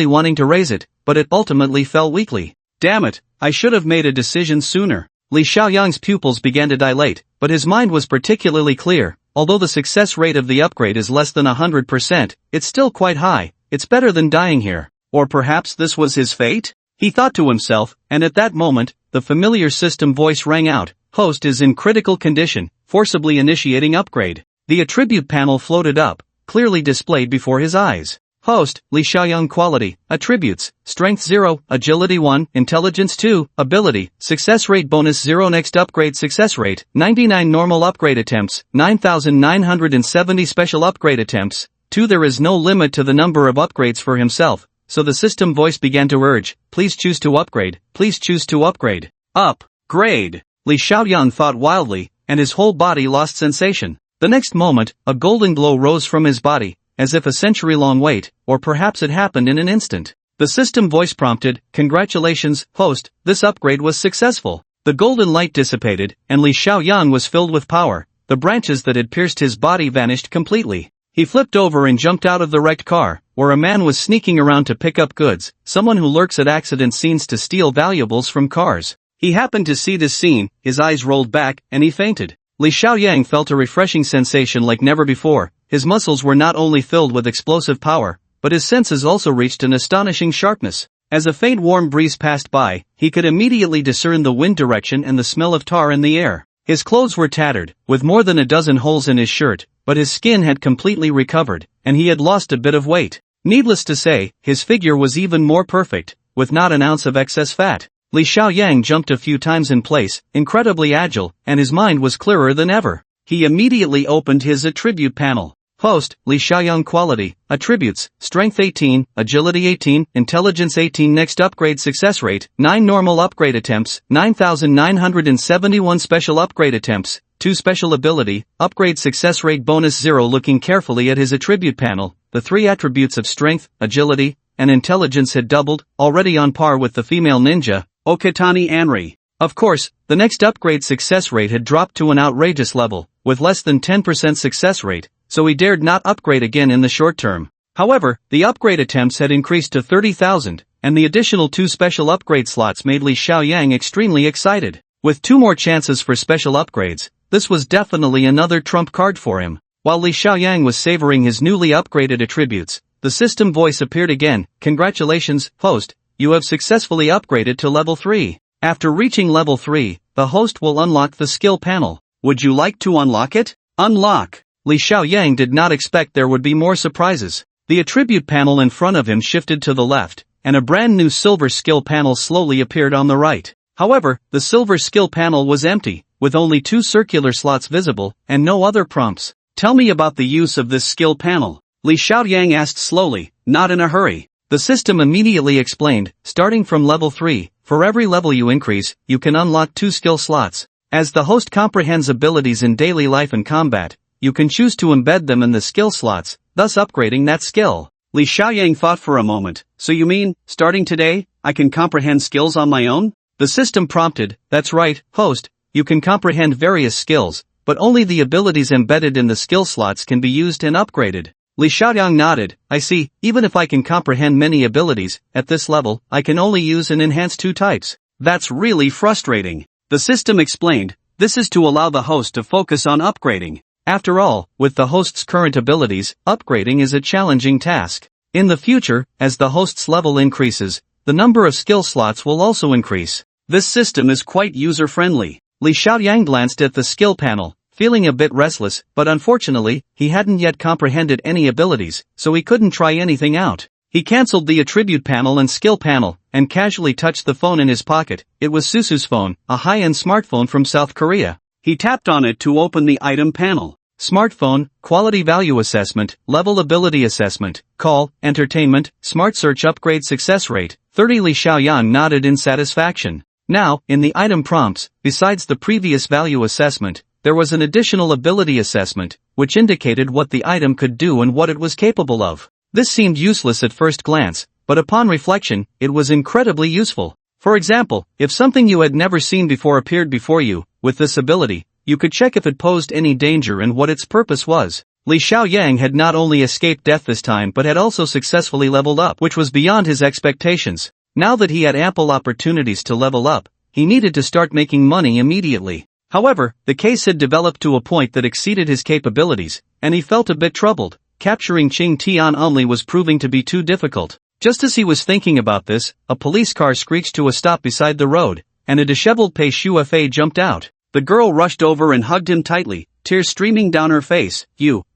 wanting to raise it, but it ultimately fell weakly. "Damn it, I should have made a decision sooner." Li Xiaoyang's pupils began to dilate, but his mind was particularly clear. Although the success rate of the upgrade is less than 100%, it's still quite high. It's better than dying here. Or perhaps this was his fate? He thought to himself, and at that moment, the familiar system voice rang out. "Host is in critical condition, forcibly initiating upgrade." The attribute panel floated up, clearly displayed before his eyes. Host, Li Xiaoyang quality, attributes, strength 0, agility 1, intelligence 2, ability, success rate bonus 0. Next upgrade success rate, 99 normal upgrade attempts, 9,970 special upgrade attempts, 2. There is no limit to the number of upgrades for himself, so the system voice began to urge, "Please choose to upgrade, please choose to upgrade." Upgrade! Li Xiaoyang thought wildly, and his whole body lost sensation. The next moment, a golden glow rose from his body, as if a century-long wait, or perhaps it happened in an instant. The system voice prompted, "Congratulations, host, this upgrade was successful." The golden light dissipated, and Li Xiaoyang was filled with power. The branches that had pierced his body vanished completely. He flipped over and jumped out of the wrecked car, where a man was sneaking around to pick up goods, someone who lurks at accident scenes to steal valuables from cars. He happened to see this scene, his eyes rolled back, and he fainted. Li Xiaoyang felt a refreshing sensation like never before. His muscles were not only filled with explosive power, but his senses also reached an astonishing sharpness. As a faint warm breeze passed by, he could immediately discern the wind direction and the smell of tar in the air. His clothes were tattered, with more than a dozen holes in his shirt, but his skin had completely recovered, and he had lost a bit of weight. Needless to say, his figure was even more perfect, with not an ounce of excess fat. Li Xiaoyang jumped a few times in place, incredibly agile, and his mind was clearer than ever. He immediately opened his attribute panel. Host, Li Xiaoyang quality, attributes, strength 18, agility 18, intelligence 18. Next upgrade success rate, 9 normal upgrade attempts, 9,971 special upgrade attempts, 2 special ability, upgrade success rate bonus 0. Looking carefully at his attribute panel, the 3 attributes of strength, agility, and intelligence had doubled, already on par with the female ninja, Okatani Anri. Of course, the next upgrade success rate had dropped to an outrageous level, with less than 10% success rate, so he dared not upgrade again in the short term. However, the upgrade attempts had increased to 30,000, and the additional 2 special upgrade slots made Li Xiaoyang extremely excited. With 2 more chances for special upgrades, this was definitely another trump card for him. While Li Xiaoyang was savoring his newly upgraded attributes, the system voice appeared again. Congratulations, host, you have successfully upgraded to level 3. After reaching level 3, the host will unlock the skill panel. Would you like to unlock it? Unlock. Li Xiaoyang did not expect there would be more surprises. The attribute panel in front of him shifted to the left, and a brand new silver skill panel slowly appeared on the right. However, the silver skill panel was empty, with only 2 circular slots visible, and no other prompts. Tell me about the use of this skill panel, Li Xiaoyang asked slowly, not in a hurry. The system immediately explained, starting from level 3, for every level you increase, you can unlock 2 skill slots. As the host comprehends abilities in daily life and combat, you can choose to embed them in the skill slots, thus upgrading that skill. Li Xiaoyang thought for a moment, so you mean, starting today, I can comprehend skills on my own? The system prompted, that's right, host, you can comprehend various skills, but only the abilities embedded in the skill slots can be used and upgraded. Li Xiaoyang nodded, I see, even if I can comprehend many abilities, at this level, I can only use and enhance 2 types. That's really frustrating. The system explained, this is to allow the host to focus on upgrading. After all, with the host's current abilities, upgrading is a challenging task. In the future, as the host's level increases, the number of skill slots will also increase. This system is quite user-friendly. Li Xiaoyang glanced at the skill panel, feeling a bit restless, but unfortunately, he hadn't yet comprehended any abilities, so he couldn't try anything out. He cancelled the attribute panel and skill panel, and casually touched the phone in his pocket. It was Susu's phone, a high-end smartphone from South Korea. He tapped on it to open the item panel. Smartphone, quality value assessment, level ability assessment, call, entertainment, smart search upgrade success rate, 30. Li Xiaoyang nodded in satisfaction. Now, in the item prompts, besides the previous value assessment, there was an additional ability assessment, which indicated what the item could do and what it was capable of. This seemed useless at first glance, but upon reflection, it was incredibly useful. For example, if something you had never seen before appeared before you, with this ability, you could check if it posed any danger and what its purpose was. Li Xiaoyang had not only escaped death this time but had also successfully leveled up, which was beyond his expectations. Now that he had ample opportunities to level up, he needed to start making money immediately. However, the case had developed to a point that exceeded his capabilities, and he felt a bit troubled. Capturing Qing Tian only was proving to be too difficult. Just as he was thinking about this, a police car screeched to a stop beside the road, and a disheveled Pei Shuafei jumped out. The girl rushed over and hugged him tightly, tears streaming down her face.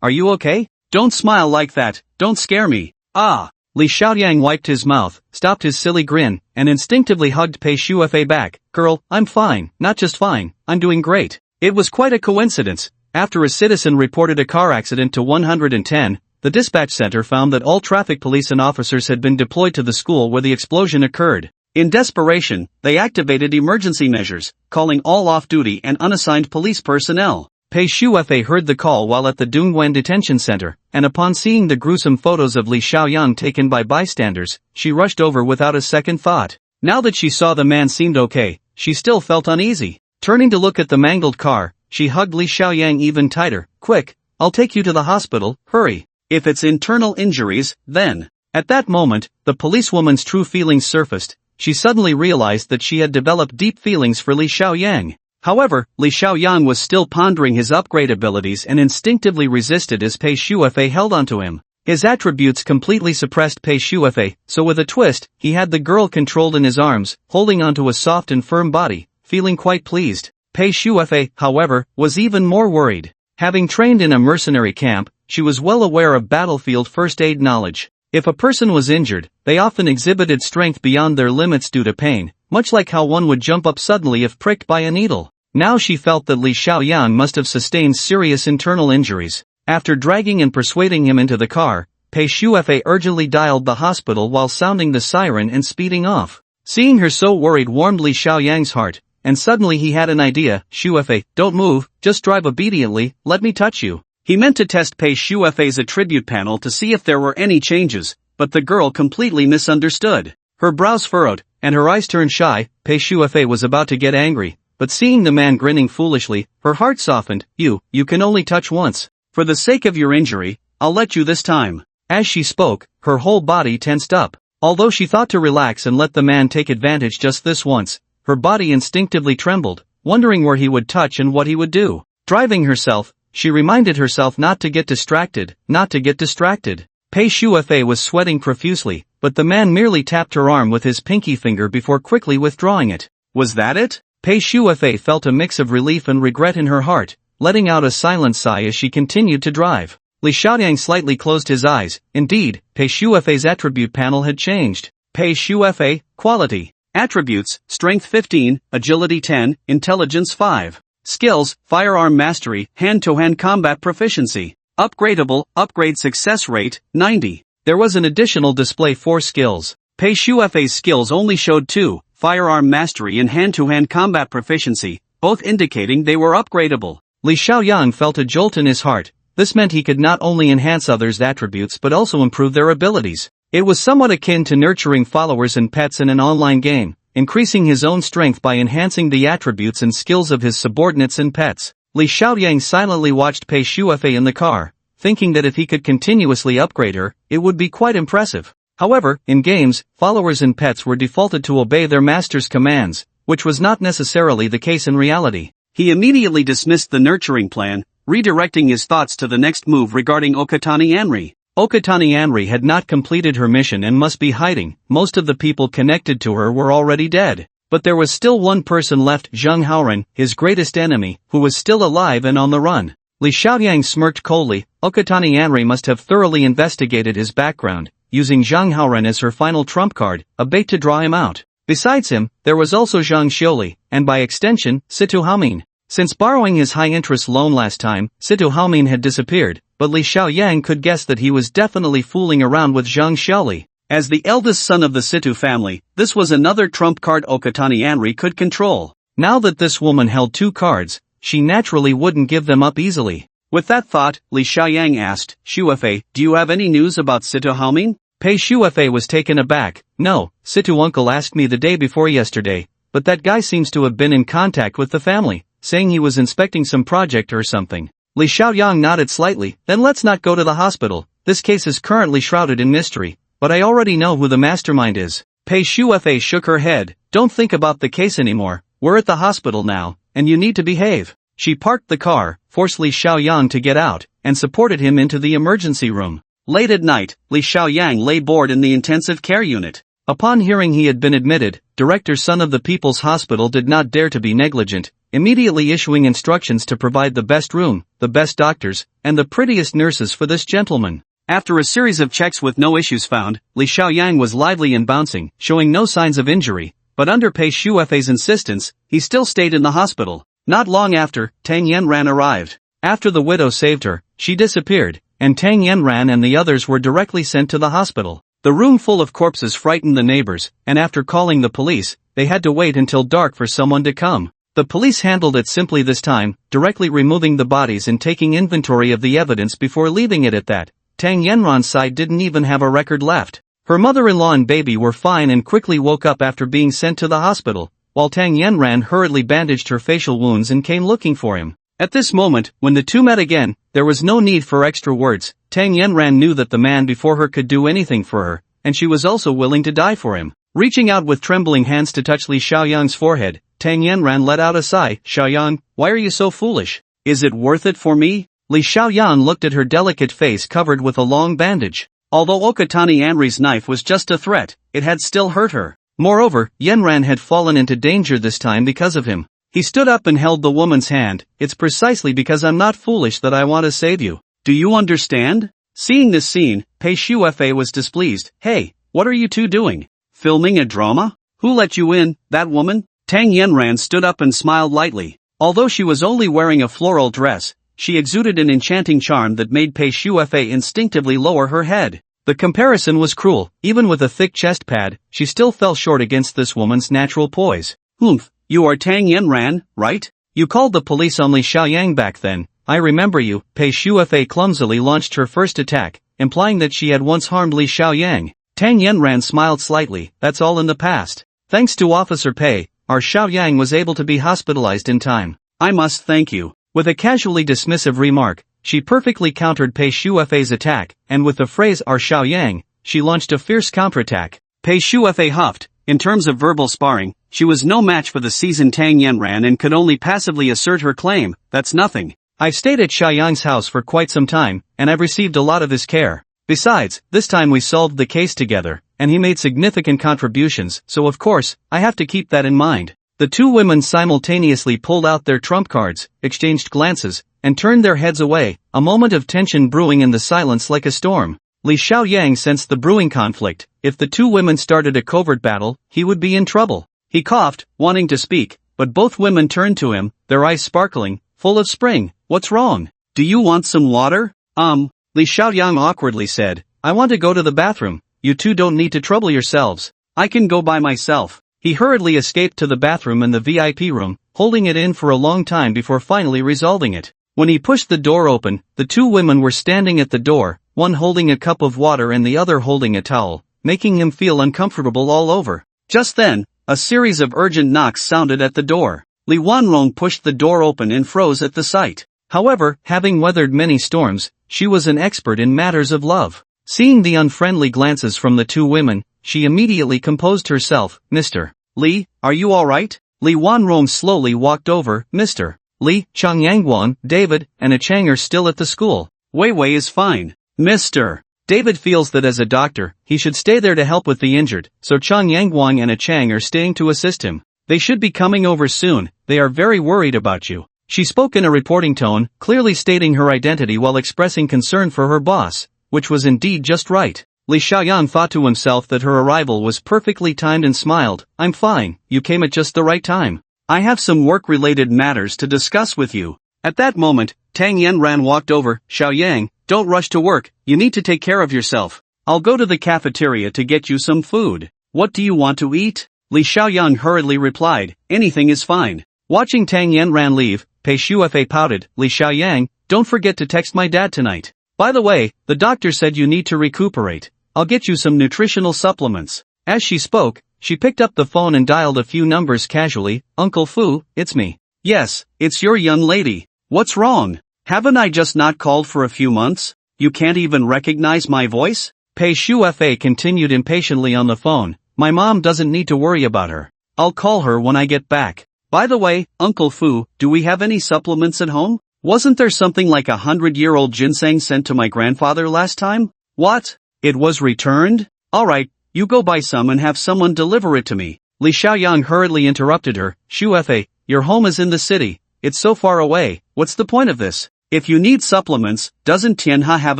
Are you okay? Don't smile like that, don't scare me. Ah! Li Xiaoyang wiped his mouth, stopped his silly grin, and instinctively hugged Pei Shuafei back. Girl, I'm fine, not just fine, I'm doing great. It was quite a coincidence. After a citizen reported a car accident to 110, the dispatch center found that all traffic police and officers had been deployed to the school where the explosion occurred. In desperation, they activated emergency measures, calling all off-duty and unassigned police personnel. Pei Shuafei heard the call while at the Dongwen detention center, and upon seeing the gruesome photos of Li Xiaoyang taken by bystanders, she rushed over without a second thought. Now that she saw the man seemed okay, she still felt uneasy. Turning to look at the mangled car, she hugged Li Xiaoyang even tighter. Quick, I'll take you to the hospital, hurry. If it's internal injuries, then. At that moment, the policewoman's true feelings surfaced. She suddenly realized that she had developed deep feelings for Li Xiaoyang. However, Li Xiaoyang was still pondering his upgrade abilities and instinctively resisted as Pei Shuafei held onto him. His attributes completely suppressed Pei Shuafei, so with a twist, he had the girl controlled in his arms, holding onto a soft and firm body, feeling quite pleased. Pei Shuafei, however, was even more worried. Having trained in a mercenary camp, she was well aware of battlefield first aid knowledge. If a person was injured, they often exhibited strength beyond their limits due to pain, much like how one would jump up suddenly if pricked by a needle. Now she felt that Li Xiaoyang must have sustained serious internal injuries. After dragging and persuading him into the car, Pei Shuefei urgently dialed the hospital while sounding the siren and speeding off. Seeing her so worried warmed Li Xiaoyang's heart, and suddenly he had an idea. Shuefei, don't move, just drive obediently, let me touch you. He meant to test Pei Shuefei's attribute panel to see if there were any changes, but the girl completely misunderstood. Her brows furrowed, and her eyes turned shy. Pei Shuefei was about to get angry, but seeing the man grinning foolishly, her heart softened. You can only touch once. For the sake of your injury, I'll let you this time. As she spoke, her whole body tensed up. Although she thought to relax and let the man take advantage just this once, her body instinctively trembled, wondering where he would touch and what he would do. Driving herself, she reminded herself not to get distracted. Pei Shuefei was sweating profusely, but the man merely tapped her arm with his pinky finger before quickly withdrawing it. Was that it? Pei Shuefei felt a mix of relief and regret in her heart, letting out a silent sigh as she continued to drive. Li Xiaoyang slightly closed his eyes. Indeed, Pei Shuefei's attribute panel had changed. Pei Shuefei, quality. Attributes, Strength 15, Agility 10, Intelligence 5. Skills, Firearm Mastery, Hand-to-Hand Combat Proficiency. Upgradable, Upgrade Success Rate, 90. There was an additional display for skills. Pei Shuefei's skills only showed 2, Firearm Mastery and Hand-to-Hand Combat Proficiency, both indicating they were upgradable. Li Xiaoyang felt a jolt in his heart. This meant he could not only enhance others' attributes but also improve their abilities. It was somewhat akin to nurturing followers and pets in an online game, increasing his own strength by enhancing the attributes and skills of his subordinates and pets. Li Xiaoyang silently watched Pei Shuefei in the car, thinking that if he could continuously upgrade her, it would be quite impressive. However, in games, followers and pets were defaulted to obey their master's commands, which was not necessarily the case in reality. He immediately dismissed the nurturing plan, redirecting his thoughts to the next move regarding Okatani Anri. Okatani Anri had not completed her mission and must be hiding. Most of the people connected to her were already dead. But there was still one person left, Zheng Haoren, his greatest enemy, who was still alive and on the run. Li Xiaoyang smirked coldly. Okatani Anri must have thoroughly investigated his background, using Zheng Haoren as her final trump card, a bait to draw him out. Besides him, there was also Zhang Xiuli, and by extension, Situ Haomin. Since borrowing his high-interest loan last time, Situ Haomin had disappeared, but Li Xiaoyang could guess that he was definitely fooling around with Zhang Xiuli. As the eldest son of the Situ family, this was another trump card Okatani Anri could control. Now that this woman held 2 cards, she naturally wouldn't give them up easily. With that thought, Li Xiaoyang asked, Shuefei, do you have any news about Situ Haomin? Pei Shuefei was taken aback. No, Situ uncle asked me the day before yesterday, but that guy seems to have been in contact with the family, saying he was inspecting some project or something. Li Xiaoyang nodded slightly. Then let's not go to the hospital. This case is currently shrouded in mystery, but I already know who the mastermind is. Pei Shuefei shook her head. Don't think about the case anymore. We're at the hospital now, and you need to behave. She parked the car, forced Li Xiaoyang to get out, and supported him into the emergency room. Late at night, Li Xiaoyang lay bored in the intensive care unit. Upon hearing he had been admitted, Director Son of the People's Hospital did not dare to be negligent, immediately issuing instructions to provide the best room, the best doctors, and the prettiest nurses for this gentleman. After a series of checks with no issues found, Li Xiaoyang was lively and bouncing, showing no signs of injury, but under Pei Shuefei's insistence, he still stayed in the hospital. Not long after, Tang Yanran arrived. After the widow saved her, she disappeared, and Tang Yanran and the others were directly sent to the hospital. The room full of corpses frightened the neighbors, and after calling the police, they had to wait until dark for someone to come. The police handled it simply this time, directly removing the bodies and taking inventory of the evidence before leaving it at that. Tang Yanran's side didn't even have a record left. Her mother-in-law and baby were fine and quickly woke up after being sent to the hospital, while Tang Yanran hurriedly bandaged her facial wounds and came looking for him. At this moment, when the two met again, there was no need for extra words. Tang Yanran knew that the man before her could do anything for her, and she was also willing to die for him. Reaching out with trembling hands to touch Li Xiaoyang's forehead, Tang Yanran let out a sigh. Xiaoyang, why are you so foolish? Is it worth it for me? Li Xiaoyang looked at her delicate face covered with a long bandage. Although Okatani Anri's knife was just a threat, it had still hurt her. Moreover, Yanran had fallen into danger this time because of him. He stood up and held the woman's hand. It's precisely because I'm not foolish that I want to save you. Do you understand? Seeing this scene, Pei Shuefei was displeased. Hey, what are you two doing? Filming a drama? Who let you in, that woman? Tang Yanran stood up and smiled lightly. Although she was only wearing a floral dress, she exuded an enchanting charm that made Pei Shuefei instinctively lower her head. The comparison was cruel. Even with a thick chest pad, she still fell short against this woman's natural poise. Humph, you are Tang Yanran, right? You called the police on Li Xiaoyang back then. I remember you. Pei Shuefei clumsily launched her first attack, implying that she had once harmed Li Xiaoyang. Tang Yanran smiled slightly. That's all in the past. Thanks to Officer Pei, our Xiaoyang was able to be hospitalized in time. I must thank you. With a casually dismissive remark, she perfectly countered Pei Shuefei's attack, and with the phrase our Xiaoyang, she launched a fierce counterattack. Pei Shuefei huffed. In terms of verbal sparring, she was no match for the seasoned Tang Yanran and could only passively assert her claim. That's nothing. I've stayed at Xiaoyang's house for quite some time, and I've received a lot of his care. Besides, this time we solved the case together, and he made significant contributions, so of course, I have to keep that in mind. The two women simultaneously pulled out their trump cards, exchanged glances, and turned their heads away, a moment of tension brewing in the silence like a storm. Li Xiaoyang sensed the brewing conflict. If the two women started a covert battle, he would be in trouble. He coughed, wanting to speak, but both women turned to him, their eyes sparkling, full of spring. What's wrong? Do you want some water? Li Xiaoyang awkwardly said, I want to go to the bathroom. You two don't need to trouble yourselves. I can go by myself. He hurriedly escaped to the bathroom in the VIP room, holding it in for a long time before finally resolving it. When he pushed the door open, the two women were standing at the door, one holding a cup of water and the other holding a towel, making him feel uncomfortable all over. Just then, a series of urgent knocks sounded at the door. Li Wanrong pushed the door open and froze at the sight. However, having weathered many storms, she was an expert in matters of love. Seeing the unfriendly glances from the two women, she immediately composed herself. Mr. Li, are you alright? Li Wanrong slowly walked over. Mr. Li, Chang Yangguan, David, and a Chang are still at the school. Wei Wei is fine. Mr. David feels that as a doctor, he should stay there to help with the injured, so Chang Yangguan and a Chang are staying to assist him. They should be coming over soon. They are very worried about you. She spoke in a reporting tone, clearly stating her identity while expressing concern for her boss, which was indeed just right. Li Xiaoyang thought to himself that her arrival was perfectly timed and smiled. I'm fine, you came at just the right time. I have some work-related matters to discuss with you. At that moment, Tang Yanran walked over. Xiaoyang, don't rush to work, you need to take care of yourself. I'll go to the cafeteria to get you some food. What do you want to eat? Li Xiaoyang hurriedly replied, anything is fine. Watching Tang Yanran leave, Pei Shuefei pouted. Li Xiaoyang, don't forget to text my dad tonight. By the way, the doctor said you need to recuperate. I'll get you some nutritional supplements. As she spoke, she picked up the phone and dialed a few numbers casually. Uncle Fu, it's me. Yes, it's your young lady. What's wrong? Haven't I just not called for a few months? You can't even recognize my voice? Pei Shuefei continued impatiently on the phone. My mom doesn't need to worry about her. I'll call her when I get back. By the way, Uncle Fu, do we have any supplements at home? Wasn't there something like 100-year-old ginseng sent to my grandfather last time? What? It was returned? Alright, you go buy some and have someone deliver it to me. Li Xiaoyang hurriedly interrupted her. Shuefei, your home is in the city. It's so far away. What's the point of this? If you need supplements, doesn't Tianhe have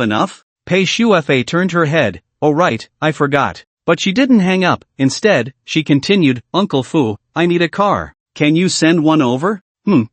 enough? Pei Shuefei turned her head. Oh right, I forgot. But she didn't hang up. Instead, she continued, Uncle Fu, I need a car. Can you send one over?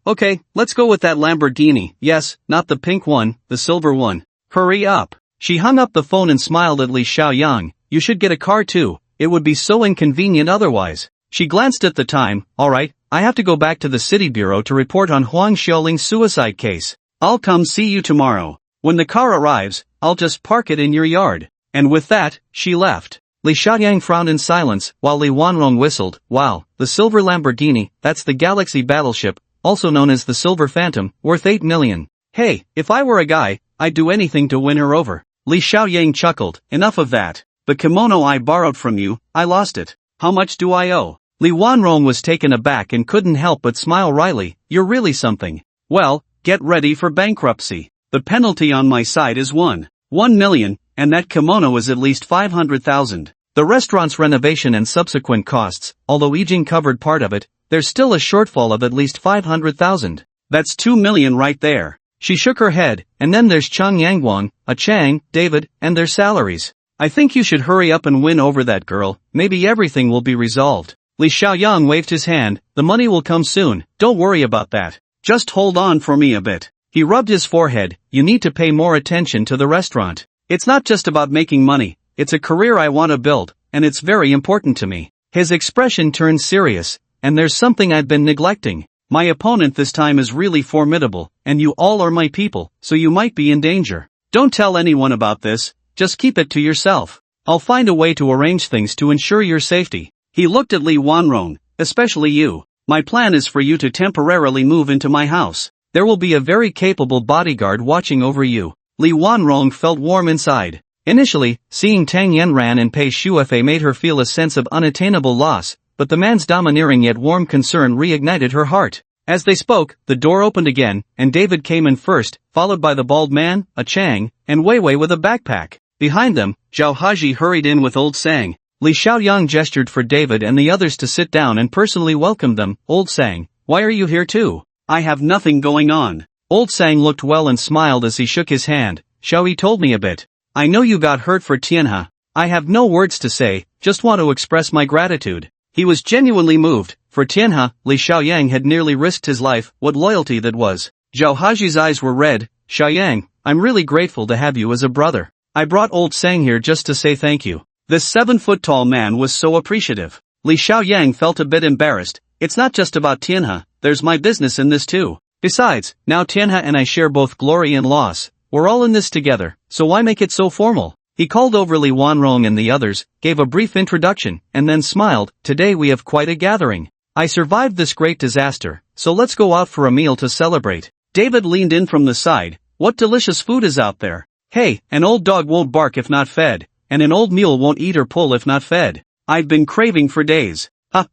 Okay, let's go with that Lamborghini. Yes, not the pink one, the silver one. Hurry up. She hung up the phone and smiled at Li Xiaoyang. You should get a car too. It would be so inconvenient otherwise. She glanced at the time. Alright, I have to go back to the city bureau to report on Huang Xiaoling's suicide case. I'll come see you tomorrow. When the car arrives, I'll just park it in your yard. And with that, she left. Li Xiaoyang frowned in silence, while Li Wanrong whistled. Wow, the silver Lamborghini, that's the Galaxy battleship, also known as the Silver Phantom, worth 8 million. Hey, if I were a guy, I'd do anything to win her over. Li Xiaoyang chuckled. Enough of that. The kimono I borrowed from you, I lost it. How much do I owe? Li Wanrong was taken aback and couldn't help but smile wryly. You're really something. Well, get ready for bankruptcy. The penalty on my side is 1 million, and that kimono is at least 500,000. The restaurant's renovation and subsequent costs, although Yijing covered part of it, there's still a shortfall of at least 500,000. That's 2 million right there. She shook her head, and then there's Chang Yangguan, a Chang, David, and their salaries. I think you should hurry up and win over that girl, maybe everything will be resolved. Li Xiaoyang waved his hand. The money will come soon, don't worry about that. Just hold on for me a bit. He rubbed his forehead. You need to pay more attention to the restaurant. It's not just about making money, it's a career I want to build, and it's very important to me. His expression turned serious. And there's something I've been neglecting. My opponent this time is really formidable, and you all are my people, so you might be in danger. Don't tell anyone about this, just keep it to yourself. I'll find a way to arrange things to ensure your safety. He looked at Li Wanrong, especially you. My plan is for you to temporarily move into my house. There will be a very capable bodyguard watching over you. Li Wanrong felt warm inside. Initially, seeing Tang Yanran and Pei Shuefei made her feel a sense of unattainable loss, but the man's domineering yet warm concern reignited her heart. As they spoke, the door opened again, and David came in first, followed by the bald man, a Chang, and Wei Wei with a backpack. Behind them, Zhao Haji hurried in with Old Sang. Li Xiaoyang gestured for David and the others to sit down and personally welcomed them. Old Sang, why are you here too? I have nothing going on. Old Sang looked well and smiled as he shook his hand. Xiaoyi told me a bit. I know you got hurt for Tianhe. I have no words to say, just want to express my gratitude. He was genuinely moved. For Tianhe, Li Xiaoyang had nearly risked his life. What loyalty that was. Zhao Haji's eyes were red. Xiaoyang, I'm really grateful to have you as a brother. I brought Old Sang here just to say thank you. This 7-foot-tall man was so appreciative. Li Xiaoyang felt a bit embarrassed. It's not just about Tianhe, there's my business in this too. Besides, now Tianhe and I share both glory and loss. We're all in this together, so why make it so formal? He called over Li Wanrong and the others, gave a brief introduction, and then smiled. Today we have quite a gathering. I survived this great disaster, so let's go out for a meal to celebrate. David leaned in from the side. What delicious food is out there? Hey, an old dog won't bark if not fed, and an old mule won't eat or pull if not fed. I've been craving for days.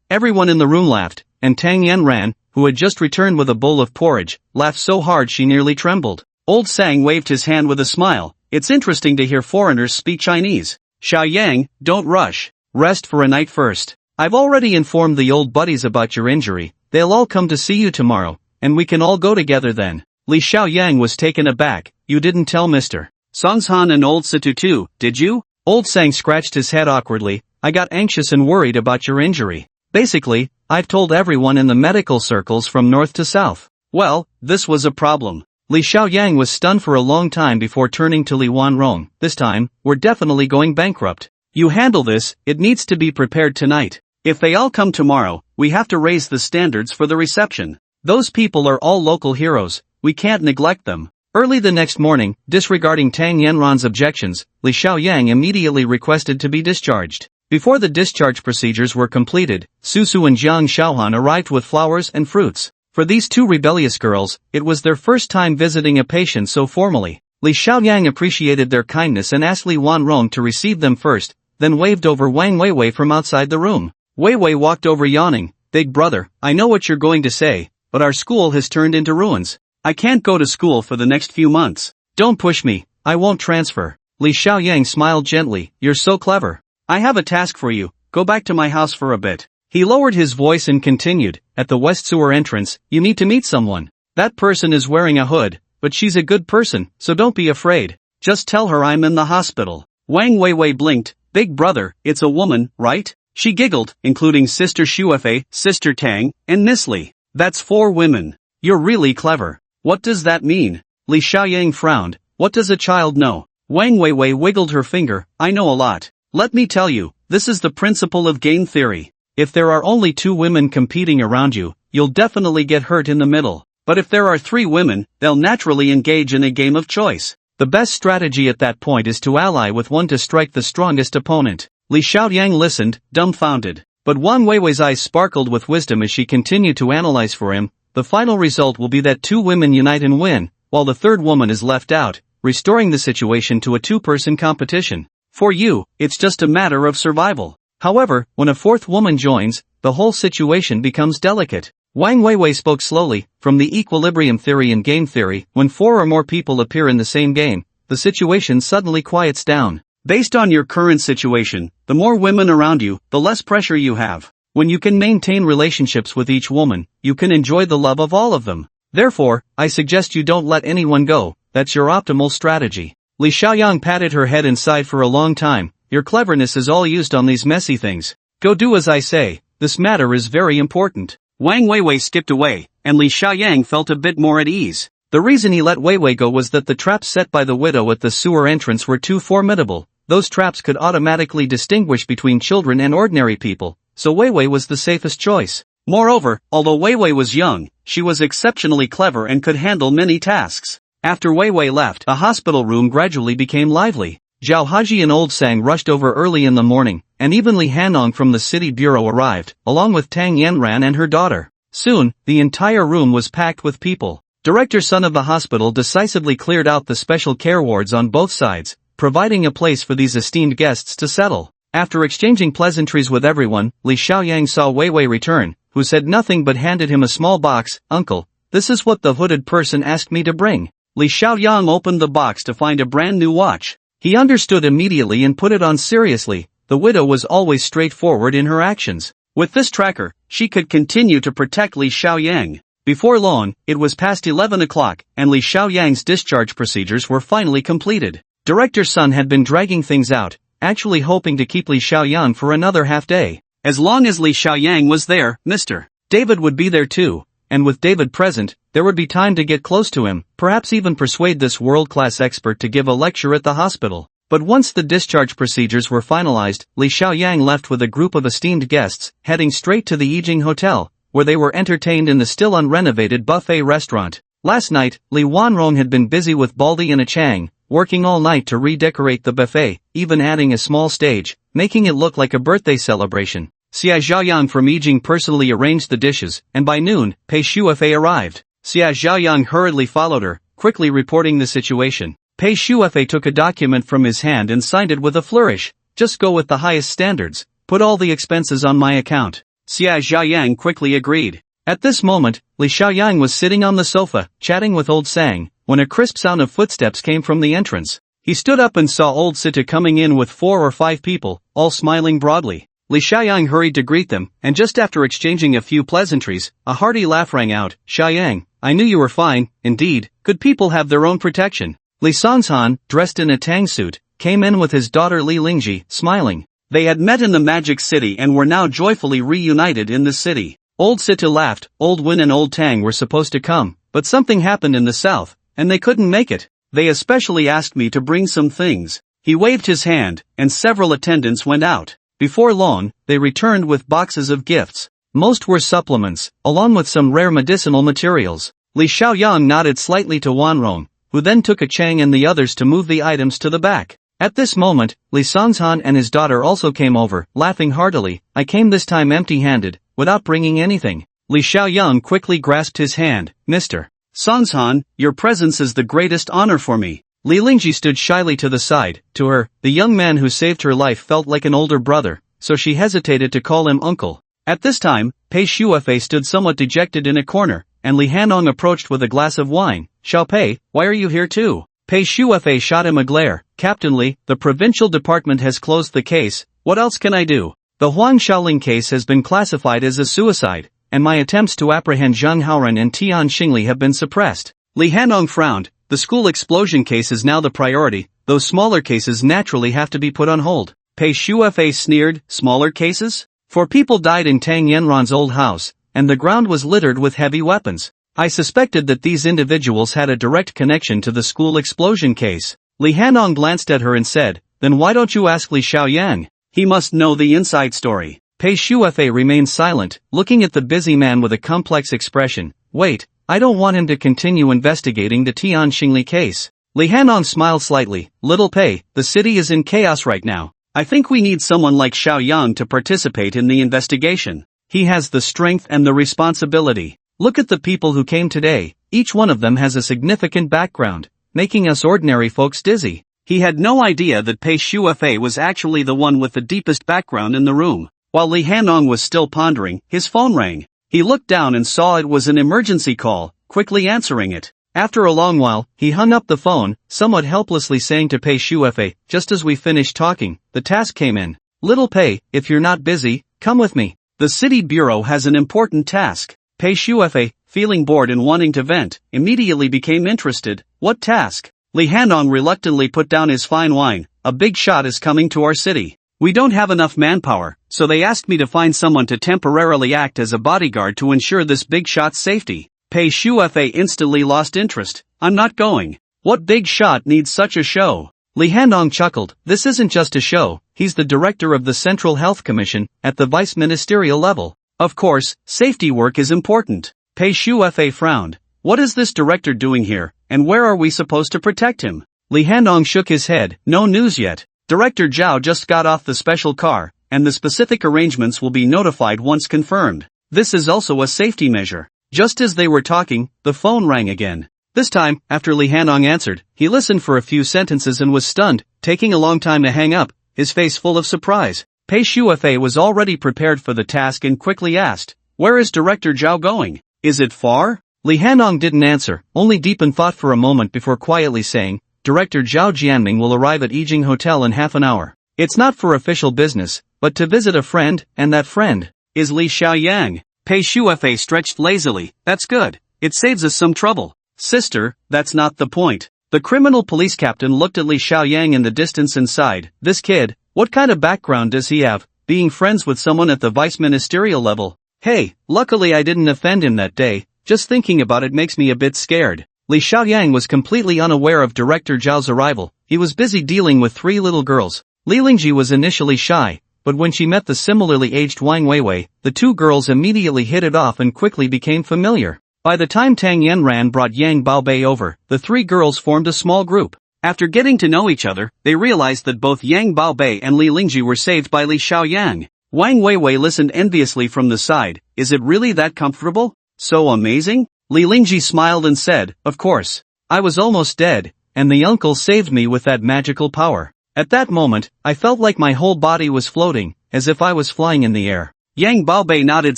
Everyone in the room laughed, and Tang Yanran, who had just returned with a bowl of porridge, laughed so hard she nearly trembled. Old Sang waved his hand with a smile. It's interesting to hear foreigners speak Chinese. Xiaoyang, don't rush. Rest for a night first. I've already informed the old buddies about your injury. They'll all come to see you tomorrow, and we can all go together then. Li Xiaoyang was taken aback. You didn't tell Mr. Songshan and Old Situ too, did you? Old Sang scratched his head awkwardly. I got anxious and worried about your injury. Basically, I've told everyone in the medical circles from north to south. Well, this was a problem. Li Xiaoyang was stunned for a long time before turning to Li Wanrong. This time, we're definitely going bankrupt. You handle this, it needs to be prepared tonight. If they all come tomorrow, we have to raise the standards for the reception. Those people are all local heroes, we can't neglect them. Early the next morning, disregarding Tang Yanran's objections, Li Xiaoyang immediately requested to be discharged. Before the discharge procedures were completed, Susu and Jiang Xiaohan arrived with flowers and fruits. For these two rebellious girls, it was their first time visiting a patient so formally. Li Xiaoyang appreciated their kindness and asked Li Wanrong to receive them first, then waved over Wang Weiwei from outside the room. Weiwei walked over yawning. Big brother, I know what you're going to say, but our school has turned into ruins. I can't go to school for the next few months. Don't push me, I won't transfer. Li Xiaoyang smiled gently. You're so clever. I have a task for you, go back to my house for a bit. He lowered his voice and continued, at the west sewer entrance, you need to meet someone. That person is wearing a hood, but she's a good person, so don't be afraid. Just tell her I'm in the hospital. Wang Weiwei blinked. Big brother, it's a woman, right? She giggled, including Sister Shuefei, Sister Tang, and Nisli. That's 4 women. You're really clever. What does that mean? Li Xiaoyang frowned. What does a child know? Wang Weiwei wiggled her finger. I know a lot. Let me tell you, this is the principle of game theory. If there are only 2 women competing around you, you'll definitely get hurt in the middle. But if there are 3 women, they'll naturally engage in a game of choice. The best strategy at that point is to ally with one to strike the strongest opponent. Li Xiaoyang listened, dumbfounded. But Wang Weiwei's eyes sparkled with wisdom as she continued to analyze for him. The final result will be that 2 women unite and win, while the 3rd woman is left out, restoring the situation to a 2-person competition. For you, it's just a matter of survival. However, when a 4th woman joins, the whole situation becomes delicate. Wang Weiwei spoke slowly. From the equilibrium theory and game theory, when 4 or more people appear in the same game, the situation suddenly quiets down. Based on your current situation, the more women around you, the less pressure you have. When you can maintain relationships with each woman, you can enjoy the love of all of them. Therefore, I suggest you don't let anyone go. That's your optimal strategy. Li Xiaoyang patted her head and sighed for a long time. Your cleverness is all used on these messy things. Go do as I say. this matter is very important. Wang Weiwei skipped away, and Li Xiaoyang felt a bit more at ease. The reason he let Weiwei go was that the traps set by the widow at the sewer entrance were too formidable. Those traps could automatically distinguish between children and ordinary people, so Weiwei was the safest choice. Moreover, although Weiwei was young, she was exceptionally clever and could handle many tasks. After Weiwei left, a hospital room gradually became lively. Zhao Haji and Old Sang rushed over early in the morning, and even Li Hanong from the city bureau arrived, along with Tang Yanran and her daughter. Soon, the entire room was packed with people. Director Sun of the hospital decisively cleared out the special care wards on both sides, providing a place for these esteemed guests to settle. After exchanging pleasantries with everyone, Li Xiaoyang saw Weiwei return, who said nothing but handed him a small box. "Uncle, this is what the hooded person asked me to bring." Li Xiaoyang opened the box to find a brand new watch. He understood immediately and put it on seriously. The widow was always straightforward in her actions. With this tracker, she could continue to protect Li Xiaoyang. Before long, it was past 11 o'clock, and Li Xiaoyang's discharge procedures were finally completed. Director Sun had been dragging things out, actually hoping to keep Li Xiaoyang for another half day. As long as Li Xiaoyang was there, Mr. David would be there too, and with David present, there would be time to get close to him, perhaps even persuade this world-class expert to give a lecture at the hospital. But once the discharge procedures were finalized, Li Xiaoyang left with a group of esteemed guests, heading straight to the Yijing Hotel, where they were entertained in the still unrenovated buffet restaurant. Last night, Li Wanrong had been busy with Baldi and Achang, working all night to redecorate the buffet, even adding a small stage, making it look like a birthday celebration. Xia Zhaoyang from Yijing personally arranged the dishes, and by noon, Pei Shuefei arrived. Xia Zhaoyang hurriedly followed her, quickly reporting the situation. Pei Shuefei took a document from his hand and signed it with a flourish. "Just go with the highest standards, put all the expenses on my account." Xia Zhaoyang quickly agreed. At this moment, Li Xiaoyang was sitting on the sofa, chatting with Old Sang, when a crisp sound of footsteps came from the entrance. He stood up and saw Old Sita coming in with 4 or 5 people, all smiling broadly. Li Xiaoyang hurried to greet them, and just after exchanging a few pleasantries, a hearty laugh rang out. "Xiaoyang, I knew you were fine. Indeed, good people have their own protection." Li Songshan, dressed in a tang suit, came in with his daughter Li Lingji, smiling. They had met in the Magic City and were now joyfully reunited in the city. Old Sita laughed. Old Wen and Old Tang were supposed to come, but something happened in the south, and they couldn't make it. They especially asked me to bring some things. He waved his hand, and several attendants went out. Before long, they returned with boxes of gifts. Most were supplements, along with some rare medicinal materials. Li Xiaoyang nodded slightly to Wanrong, who then took a Chang and the others to move the items to the back. At this moment, Li Songshan and his daughter also came over, laughing heartily. "I came this time empty-handed, without bringing anything." Li Xiaoyang quickly grasped his hand. "Mr. Songshan, your presence is the greatest honor for me." Li Lingji stood shyly to the side. To her, the young man who saved her life felt like an older brother, so she hesitated to call him uncle. At this time, Pei Shuefei stood somewhat dejected in a corner, and Li Hanong approached with a glass of wine. "Xiao Pei, why are you here too?" Pei Shuefei shot him a glare. "Captain Li, the provincial department has closed the case. What else can I do? The Huang Shaoling case has been classified as a suicide, and my attempts to apprehend Zhang Haoran and Tian Xingli have been suppressed." Li Hanong frowned. "The school explosion case is now the priority. Those smaller cases naturally have to be put on hold." Pei Shuefei sneered. "Smaller cases? 4 people died in Tang Yanran's old house, and the ground was littered with heavy weapons. I suspected that these individuals had a direct connection to the school explosion case." Li Hanong glanced at her and said, "Then why don't you ask Li Xiaoyang? He must know the inside story." Pei Shuefei remained silent, looking at the busy man with a complex expression. "Wait, I don't want him to continue investigating the Tian Xingli case." Li Hanong smiled slightly. "Little Pei, the city is in chaos right now. I think we need someone like Xiaoyang to participate in the investigation. He has the strength and the responsibility. Look at the people who came today, each one of them has a significant background, making us ordinary folks dizzy." He had no idea that Pei Shuefei was actually the one with the deepest background in the room. While Li Hanong was still pondering, his phone rang. He looked down and saw it was an emergency call, quickly answering it. After a long while, he hung up the phone, somewhat helplessly saying to Pei Shuefei, "Just as we finished talking, the task came in. Little Pei, if you're not busy, come with me. The city bureau has an important task." Pei Shuefei, feeling bored and wanting to vent, immediately became interested. "What task?" Li Hanong reluctantly put down his fine wine. "A big shot is coming to our city. We don't have enough manpower, so they asked me to find someone to temporarily act as a bodyguard to ensure this big shot's safety. Pei Shufa instantly lost interest. I'm not going. What big shot needs such a show? Li Handong chuckled. This isn't just a show, he's the director of the Central Health Commission, at the vice ministerial level. Of course, safety work is important. Pei Shufa frowned. What is this director doing here, and where are we supposed to protect him? Li Handong shook his head. No news yet. Director Zhao just got off the special car, and the specific arrangements will be notified once confirmed. This is also a safety measure. Just as they were talking, the phone rang again. This time, after Li Handong answered, he listened for a few sentences and was stunned, taking a long time to hang up, his face full of surprise. Pei Shufa was already prepared for the task and quickly asked, "Where is Director Zhao going? Is it far?" Li Handong didn't answer, only deepened thought for a moment before quietly saying, Director Zhao Jianming will arrive at Yijing Hotel in half an hour. It's not for official business, but to visit a friend, and that friend is Li Xiaoyang. Pei Shufa stretched lazily. That's good. It saves us some trouble. Sister, that's not the point. The criminal police captain looked at Li Xiaoyang in the distance and sighed. This kid, what kind of background does he have, being friends with someone at the vice ministerial level? Hey, luckily I didn't offend him that day, just thinking about it makes me a bit scared. Li Xiaoyang was completely unaware of Director Zhao's arrival. He was busy dealing with 3 little girls. Li Lingji was initially shy, but when she met the similarly aged Wang Weiwei, the 2 girls immediately hit it off and quickly became familiar. By the time Tang Yanran brought Yang Baobei over, the 3 girls formed a small group. After getting to know each other, they realized that both Yang Baobei and Li Lingji were saved by Li Xiaoyang. Wang Weiwei listened enviously from the side. Is it really that comfortable? So amazing? Li Lingji smiled and said, of course. I was almost dead, and the uncle saved me with that magical power. At that moment, I felt like my whole body was floating, as if I was flying in the air. Yang Baobei nodded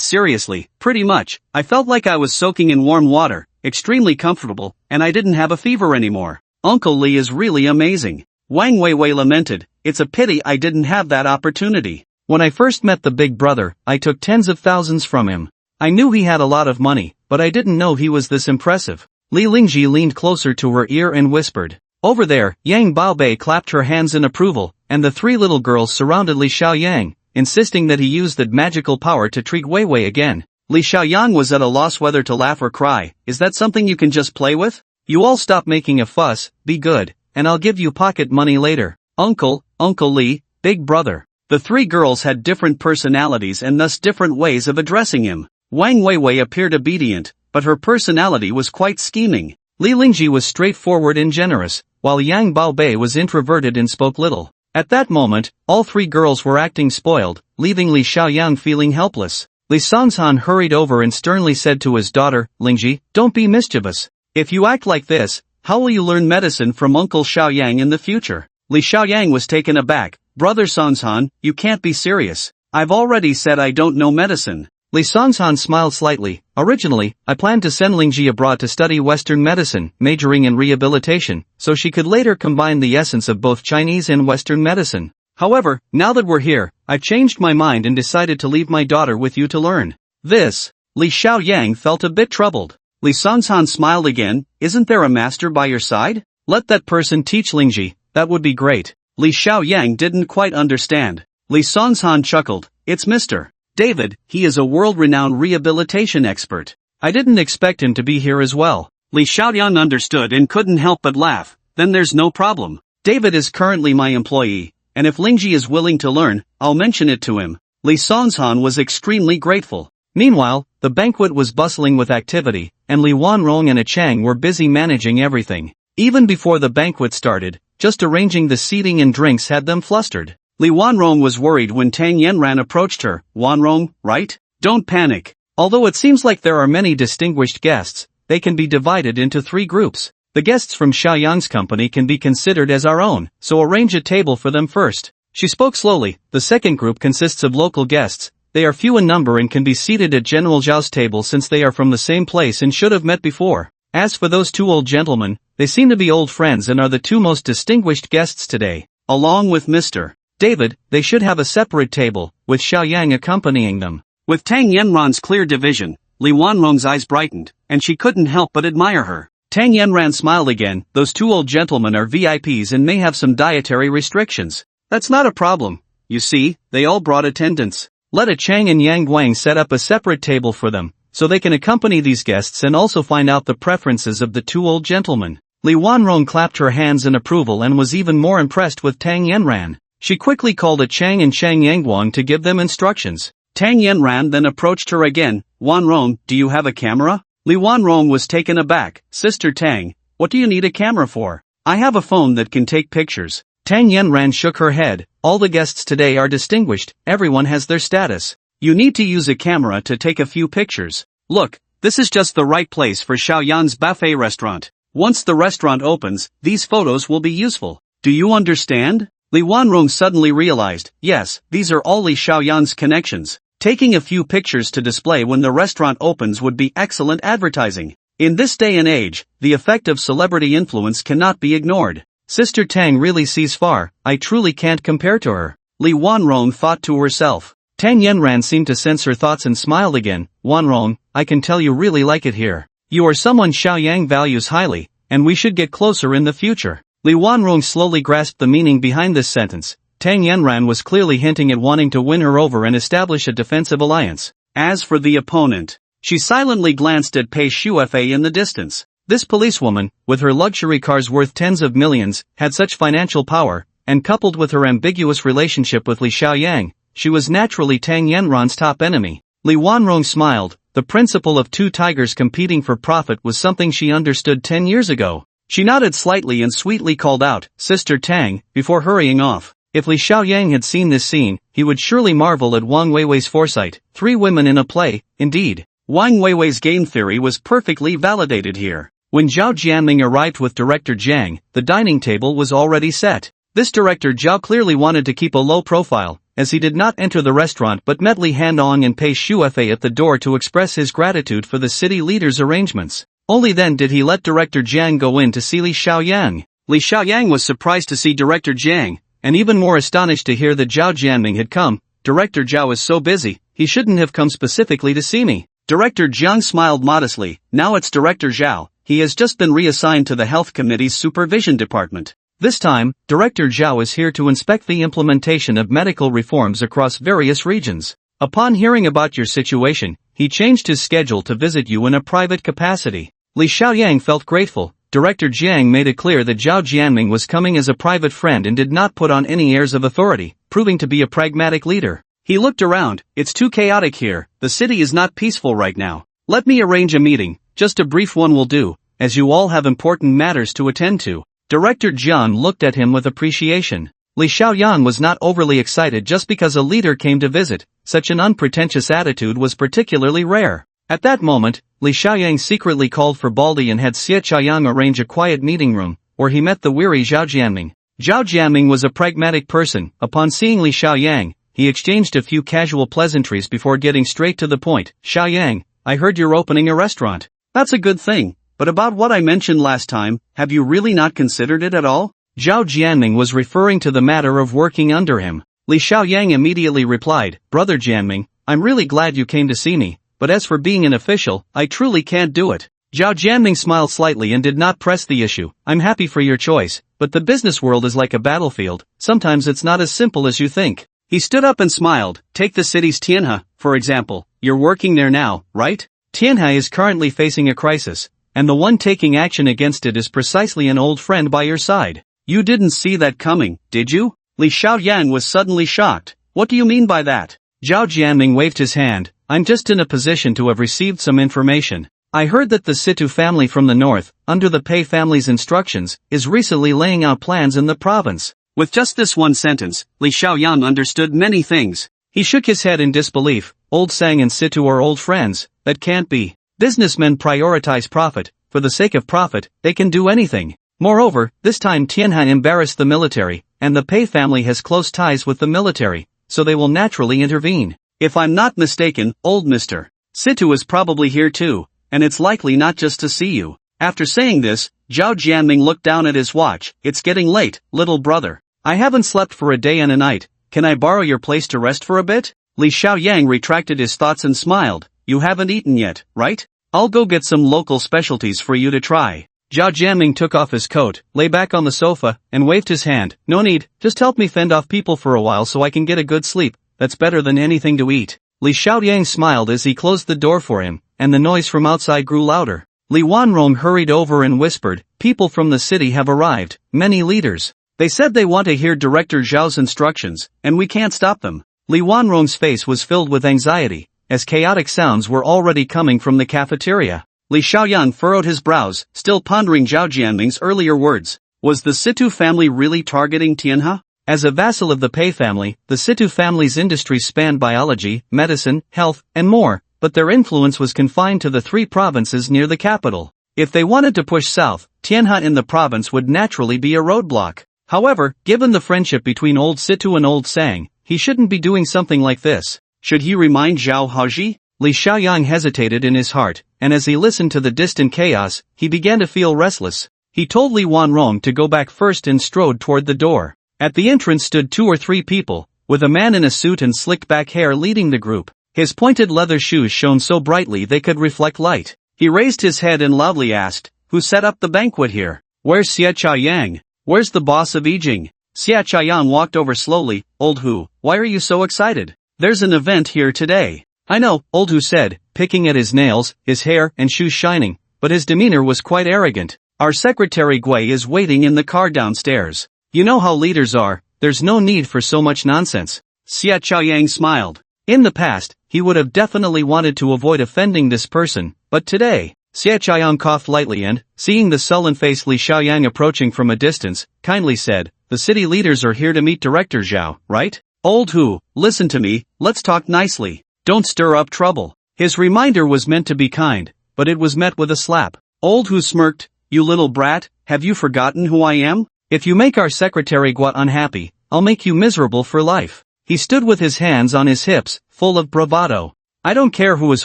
seriously. Pretty much, I felt like I was soaking in warm water, extremely comfortable, and I didn't have a fever anymore. Uncle Li is really amazing. Wang Weiwei lamented. It's a pity I didn't have that opportunity. When I first met the big brother, I took tens of thousands from him. I knew he had a lot of money, but I didn't know he was this impressive. Li Lingji leaned closer to her ear and whispered. Over there, Yang Baobei clapped her hands in approval, and the 3 little girls surrounded Li Xiaoyang, insisting that he use that magical power to treat Weiwei again. Li Xiaoyang was at a loss whether to laugh or cry. Is that something you can just play with? You all stop making a fuss, be good, and I'll give you pocket money later. Uncle Li, big brother. The 3 girls had different personalities and thus different ways of addressing him. Wang Weiwei appeared obedient, but her personality was quite scheming. Li Lingji was straightforward and generous, while Yang Baobei was introverted and spoke little. At that moment, all 3 girls were acting spoiled, leaving Li Xiaoyang feeling helpless. Li Songzhan hurried over and sternly said to his daughter, Lingji, don't be mischievous. If you act like this, how will you learn medicine from Uncle Xiaoyang in the future? Li Xiaoyang was taken aback. Brother Songzhan, you can't be serious. I've already said I don't know medicine. Li Songzhan smiled slightly. Originally, I planned to send Lingji abroad to study Western medicine, majoring in rehabilitation, so she could later combine the essence of both Chinese and Western medicine. However, now that we're here, I've changed my mind and decided to leave my daughter with you to learn. This. Li Xiaoyang felt a bit troubled. Li Songzhan smiled again. Isn't there a master by your side? Let that person teach Lingji, that would be great. Li Xiaoyang didn't quite understand. Li Songzhan chuckled. It's Mr. David, he is a world-renowned rehabilitation expert. I didn't expect him to be here as well. Li Xiaoyang understood and couldn't help but laugh. Then there's no problem. David is currently my employee, and if Lingji is willing to learn, I'll mention it to him. Li Songzhan was extremely grateful. Meanwhile, the banquet was bustling with activity, and Li Wanrong and A Chang were busy managing everything. Even before the banquet started, just arranging the seating and drinks had them flustered. Li Wanrong was worried when Tang Yanran approached her. Wanrong, right? Don't panic. Although it seems like there are many distinguished guests, they can be divided into 3 groups. The guests from Xiaoyang's company can be considered as our own, so arrange a table for them first. She spoke slowly. The second group consists of local guests. They are few in number and can be seated at General Zhao's table since they are from the same place and should have met before. As for those 2 old gentlemen, they seem to be old friends and are the 2 most distinguished guests today. Along with Mr. David, they should have a separate table, with Xiaoyang accompanying them. With Tang Yanran's clear division, Li Wanrong's eyes brightened, and she couldn't help but admire her. Tang Yanran smiled again. Those 2 old gentlemen are VIPs and may have some dietary restrictions. That's not a problem. You see, they all brought attendants. Let a Chang and Yang Guang set up a separate table for them, so they can accompany these guests and also find out the preferences of the two old gentlemen. Li Wanrong clapped her hands in approval and was even more impressed with Tang Yanran. She quickly called a Chang and Chang Yangguang to give them instructions. Tang Yanran then approached her again. Wanrong, do you have a camera? Li Wanrong was taken aback. Sister Tang, what do you need a camera for? I have a phone that can take pictures. Tang Yanran shook her head. All the guests today are distinguished, everyone has their status. You need to use a camera to take a few pictures. Look, this is just the right place for Xiaoyan's buffet restaurant. Once the restaurant opens, these photos will be useful. Do you understand? Li Wanrong suddenly realized, yes, these are all Li Xiaoyan's connections. Taking a few pictures to display when the restaurant opens would be excellent advertising. In this day and age, the effect of celebrity influence cannot be ignored. Sister Tang really sees far, I truly can't compare to her. Li Wanrong thought to herself. Tang Yanran seemed to sense her thoughts and smiled again. Wanrong, I can tell you really like it here. You are someone Xiaoyang values highly, and we should get closer in the future. Li Wanrong slowly grasped the meaning behind this sentence. Tang Yanran was clearly hinting at wanting to win her over and establish a defensive alliance. As for the opponent, she silently glanced at Pei Shuefei in the distance. This policewoman, with her luxury cars worth tens of millions, had such financial power, and coupled with her ambiguous relationship with Li Xiaoyang, she was naturally Tang Yanran's top enemy. Li Wanrong smiled. The principle of two tigers competing for profit was something she understood 10 years ago. She nodded slightly and sweetly called out, Sister Tang, before hurrying off. If Li Xiaoyang had seen this scene, he would surely marvel at Wang Weiwei's foresight. 3 women in a play, indeed. Wang Weiwei's game theory was perfectly validated here. When Zhao Jianming arrived with director Jiang, the dining table was already set. This director Zhao clearly wanted to keep a low profile, as he did not enter the restaurant but met Li Handong and Pei Shuefei at the door to express his gratitude for the city leader's arrangements. Only then did he let director Jiang go in to see Li Xiaoyang. Li Xiaoyang was surprised to see director Jiang, and even more astonished to hear that Zhao Jianming had come. Director Zhao is so busy, he shouldn't have come specifically to see me. Director Jiang smiled modestly. Now it's Director Zhao. He has just been reassigned to the Health Committee's Supervision Department. This time, Director Zhao is here to inspect the implementation of medical reforms across various regions. Upon hearing about your situation, he changed his schedule to visit you in a private capacity. Li Xiaoyang felt grateful. Director Jiang made it clear that Zhao Jianming was coming as a private friend and did not put on any airs of authority, proving to be a pragmatic leader. He looked around. It's too chaotic here. The city is not peaceful right now. Let me arrange a meeting. Just a brief one will do, as you all have important matters to attend to. Director Jian looked at him with appreciation. Li Xiaoyang was not overly excited just because a leader came to visit. Such an unpretentious attitude was particularly rare. At that moment, Li Xiaoyang secretly called for Baldi and had Xie Chaoyang arrange a quiet meeting room, where he met the weary Zhao Jianming. Zhao Jianming was a pragmatic person. Upon seeing Li Xiaoyang, he exchanged a few casual pleasantries before getting straight to the point. Xiaoyang, I heard you're opening a restaurant. That's a good thing, but about what I mentioned last time, have you really not considered it at all? Zhao Jianming was referring to the matter of working under him. Li Xiaoyang immediately replied, Brother Jianming, I'm really glad you came to see me, but as for being an official, I truly can't do it. Zhao Jianming smiled slightly and did not press the issue. I'm happy for your choice, but the business world is like a battlefield. Sometimes it's not as simple as you think. He stood up and smiled. Take the city's Tianhe, for example. You're working there now, right? Tianhe is currently facing a crisis, and the one taking action against it is precisely an old friend by your side. You didn't see that coming, did you? Li Xiaoyang was suddenly shocked. What do you mean by that? Zhao Jianming waved his hand. I'm just in a position to have received some information. I heard that the Situ family from the north, under the Pei family's instructions, is recently laying out plans in the province. With just this one sentence, Li Xiaoyang understood many things. He shook his head in disbelief. Old Sang and Situ are old friends. That can't be. Businessmen prioritize profit. For the sake of profit, they can do anything. Moreover, this time Tianhe embarrassed the military, and the Pei family has close ties with the military, so they will naturally intervene. If I'm not mistaken, old Mr. Situ is probably here too, and it's likely not just to see you. After saying this, Zhao Jianming looked down at his watch. It's getting late, little brother. I haven't slept for a day and a night. Can I borrow your place to rest for a bit? Li Xiaoyang retracted his thoughts and smiled. You haven't eaten yet, right? I'll go get some local specialties for you to try. Zhao Jianming took off his coat, lay back on the sofa, and waved his hand. No need, just help me fend off people for a while so I can get a good sleep, that's better than anything to eat. Li Xiaoyang smiled as he closed the door for him, and the noise from outside grew louder. Li Wanrong hurried over and whispered, people from the city have arrived, many leaders. They said they want to hear Director Zhao's instructions, and we can't stop them. Li Wanrong's face was filled with anxiety, as chaotic sounds were already coming from the cafeteria. Li Xiaoyang furrowed his brows, still pondering Zhao Jianming's earlier words. Was the Situ family really targeting Tianhe? As a vassal of the Pei family, the Situ family's industries spanned biology, medicine, health, and more, but their influence was confined to the 3 provinces near the capital. If they wanted to push south, Tianhe in the province would naturally be a roadblock. However, given the friendship between Old Situ and Old Sang, he shouldn't be doing something like this. Should he remind Zhao Haji? Li Xiaoyang hesitated in his heart, and as he listened to the distant chaos, he began to feel restless. He told Li Wanrong to go back first and strode toward the door. At the entrance stood 2 or 3 people, with a man in a suit and slicked back hair leading the group. His pointed leather shoes shone so brightly they could reflect light. He raised his head and loudly asked, who set up the banquet here? Where's Xie Chaoyang? Where's the boss of Yijing? Xie Chaoyang walked over slowly. Old Hu, why are you so excited? There's an event here today. I know, Old Hu said, picking at his nails, his hair and shoes shining, but his demeanor was quite arrogant. Our secretary Gui is waiting in the car downstairs. You know how leaders are, there's no need for so much nonsense. Xie Chaoyang smiled. In the past, he would have definitely wanted to avoid offending this person, but today, Xie Chaoyang coughed lightly and, seeing the sullen-faced Li Xiaoyang approaching from a distance, kindly said, the city leaders are here to meet Director Zhao, right? Old Hu, listen to me, let's talk nicely. Don't stir up trouble. His reminder was meant to be kind, but it was met with a slap. Old Hu smirked, you little brat, have you forgotten who I am? If you make our secretary Gua unhappy, I'll make you miserable for life. He stood with his hands on his hips, full of bravado. I don't care who is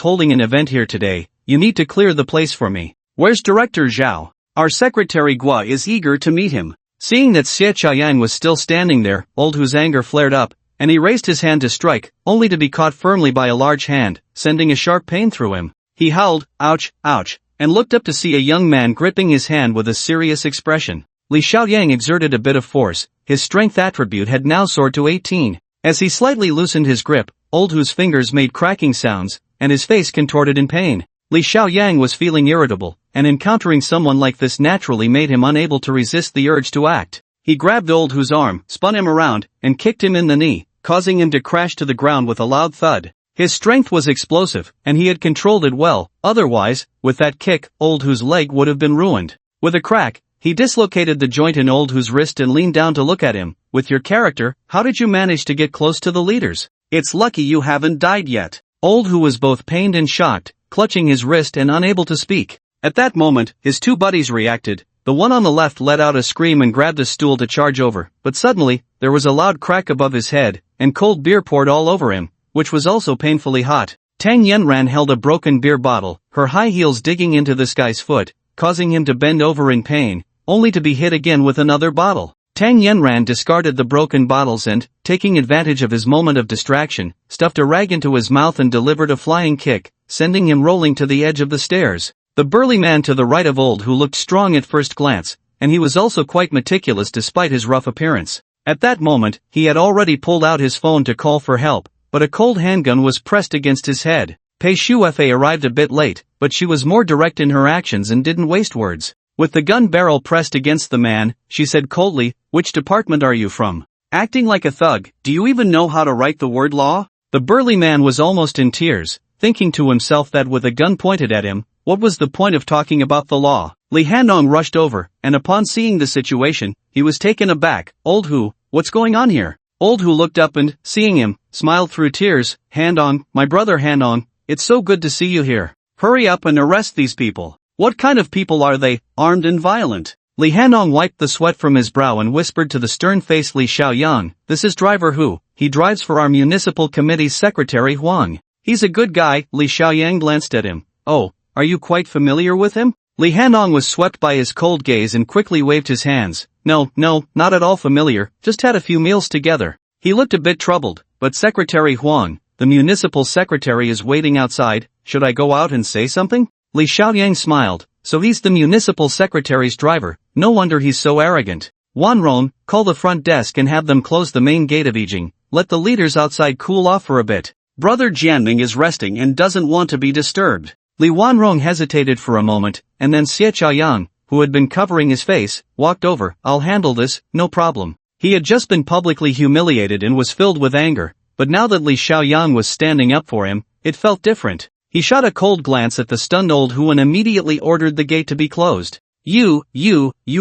holding an event here today, you need to clear the place for me. Where's Director Zhao? Our secretary Gua is eager to meet him. Seeing that Xie Chaoyang was still standing there, Old Hu's anger flared up, and he raised his hand to strike, only to be caught firmly by a large hand, sending a sharp pain through him. He howled, ouch, ouch, and looked up to see a young man gripping his hand with a serious expression. Li Xiaoyang exerted a bit of force, his strength attribute had now soared to 18. As he slightly loosened his grip, Old Hu's fingers made cracking sounds, and his face contorted in pain. Li Xiaoyang was feeling irritable, and encountering someone like this naturally made him unable to resist the urge to act. He grabbed Old Hu's arm, spun him around, and kicked him in the knee, causing him to crash to the ground with a loud thud. His strength was explosive, and he had controlled it well, otherwise, with that kick, Old Hu's leg would have been ruined. With a crack, he dislocated the joint in Old Hu's wrist and leaned down to look at him. With your character, how did you manage to get close to the leaders? It's lucky you haven't died yet. Old Hu was both pained and shocked, clutching his wrist and unable to speak. At that moment, his 2 buddies reacted. The one on the left let out a scream and grabbed a stool to charge over, but suddenly, there was a loud crack above his head, and cold beer poured all over him, which was also painfully hot. Tang Yenran held a broken beer bottle, her high heels digging into this guy's foot, causing him to bend over in pain, only to be hit again with another bottle. Tang Yenran discarded the broken bottles and, taking advantage of his moment of distraction, stuffed a rag into his mouth and delivered a flying kick, sending him rolling to the edge of the stairs. The burly man to the right of Old Hu looked strong at first glance, and he was also quite meticulous despite his rough appearance. At that moment, he had already pulled out his phone to call for help, but a cold handgun was pressed against his head. Pei Shufa arrived a bit late, but she was more direct in her actions and didn't waste words. With the gun barrel pressed against the man, she said coldly, which department are you from? Acting like a thug, do you even know how to write the word law? The burly man was almost in tears, thinking to himself that with a gun pointed at him, what was the point of talking about the law? Li Hanong rushed over, and upon seeing the situation, he was taken aback. Old Hu, what's going on here? Old Hu looked up and, seeing him, smiled through tears. Hanong, my brother Hanong, it's so good to see you here. Hurry up and arrest these people. What kind of people are they, armed and violent? Li Hanong wiped the sweat from his brow and whispered to the stern-faced Li Xiaoyang, this is Driver Hu, he drives for our municipal committee's secretary Huang. He's a good guy. Li Xiaoyang glanced at him. Oh, are you quite familiar with him? Li Hanong was swept by his cold gaze and quickly waved his hands. No, not at all familiar, just had a few meals together. He looked a bit troubled, but Secretary Huang, the municipal secretary is waiting outside, should I go out and say something? Li Xiaoyang smiled, so he's the municipal secretary's driver, no wonder he's so arrogant. Wanron, call the front desk and have them close the main gate of Yijing, let the leaders outside cool off for a bit. Brother Jianming is resting and doesn't want to be disturbed. Li Wanrong hesitated for a moment, and then Xie Chaoyang, who had been covering his face, walked over. I'll handle this, no problem. He had just been publicly humiliated and was filled with anger, but now that Li Xiaoyang was standing up for him, it felt different. He shot a cold glance at the stunned old Hu and immediately ordered the gate to be closed. You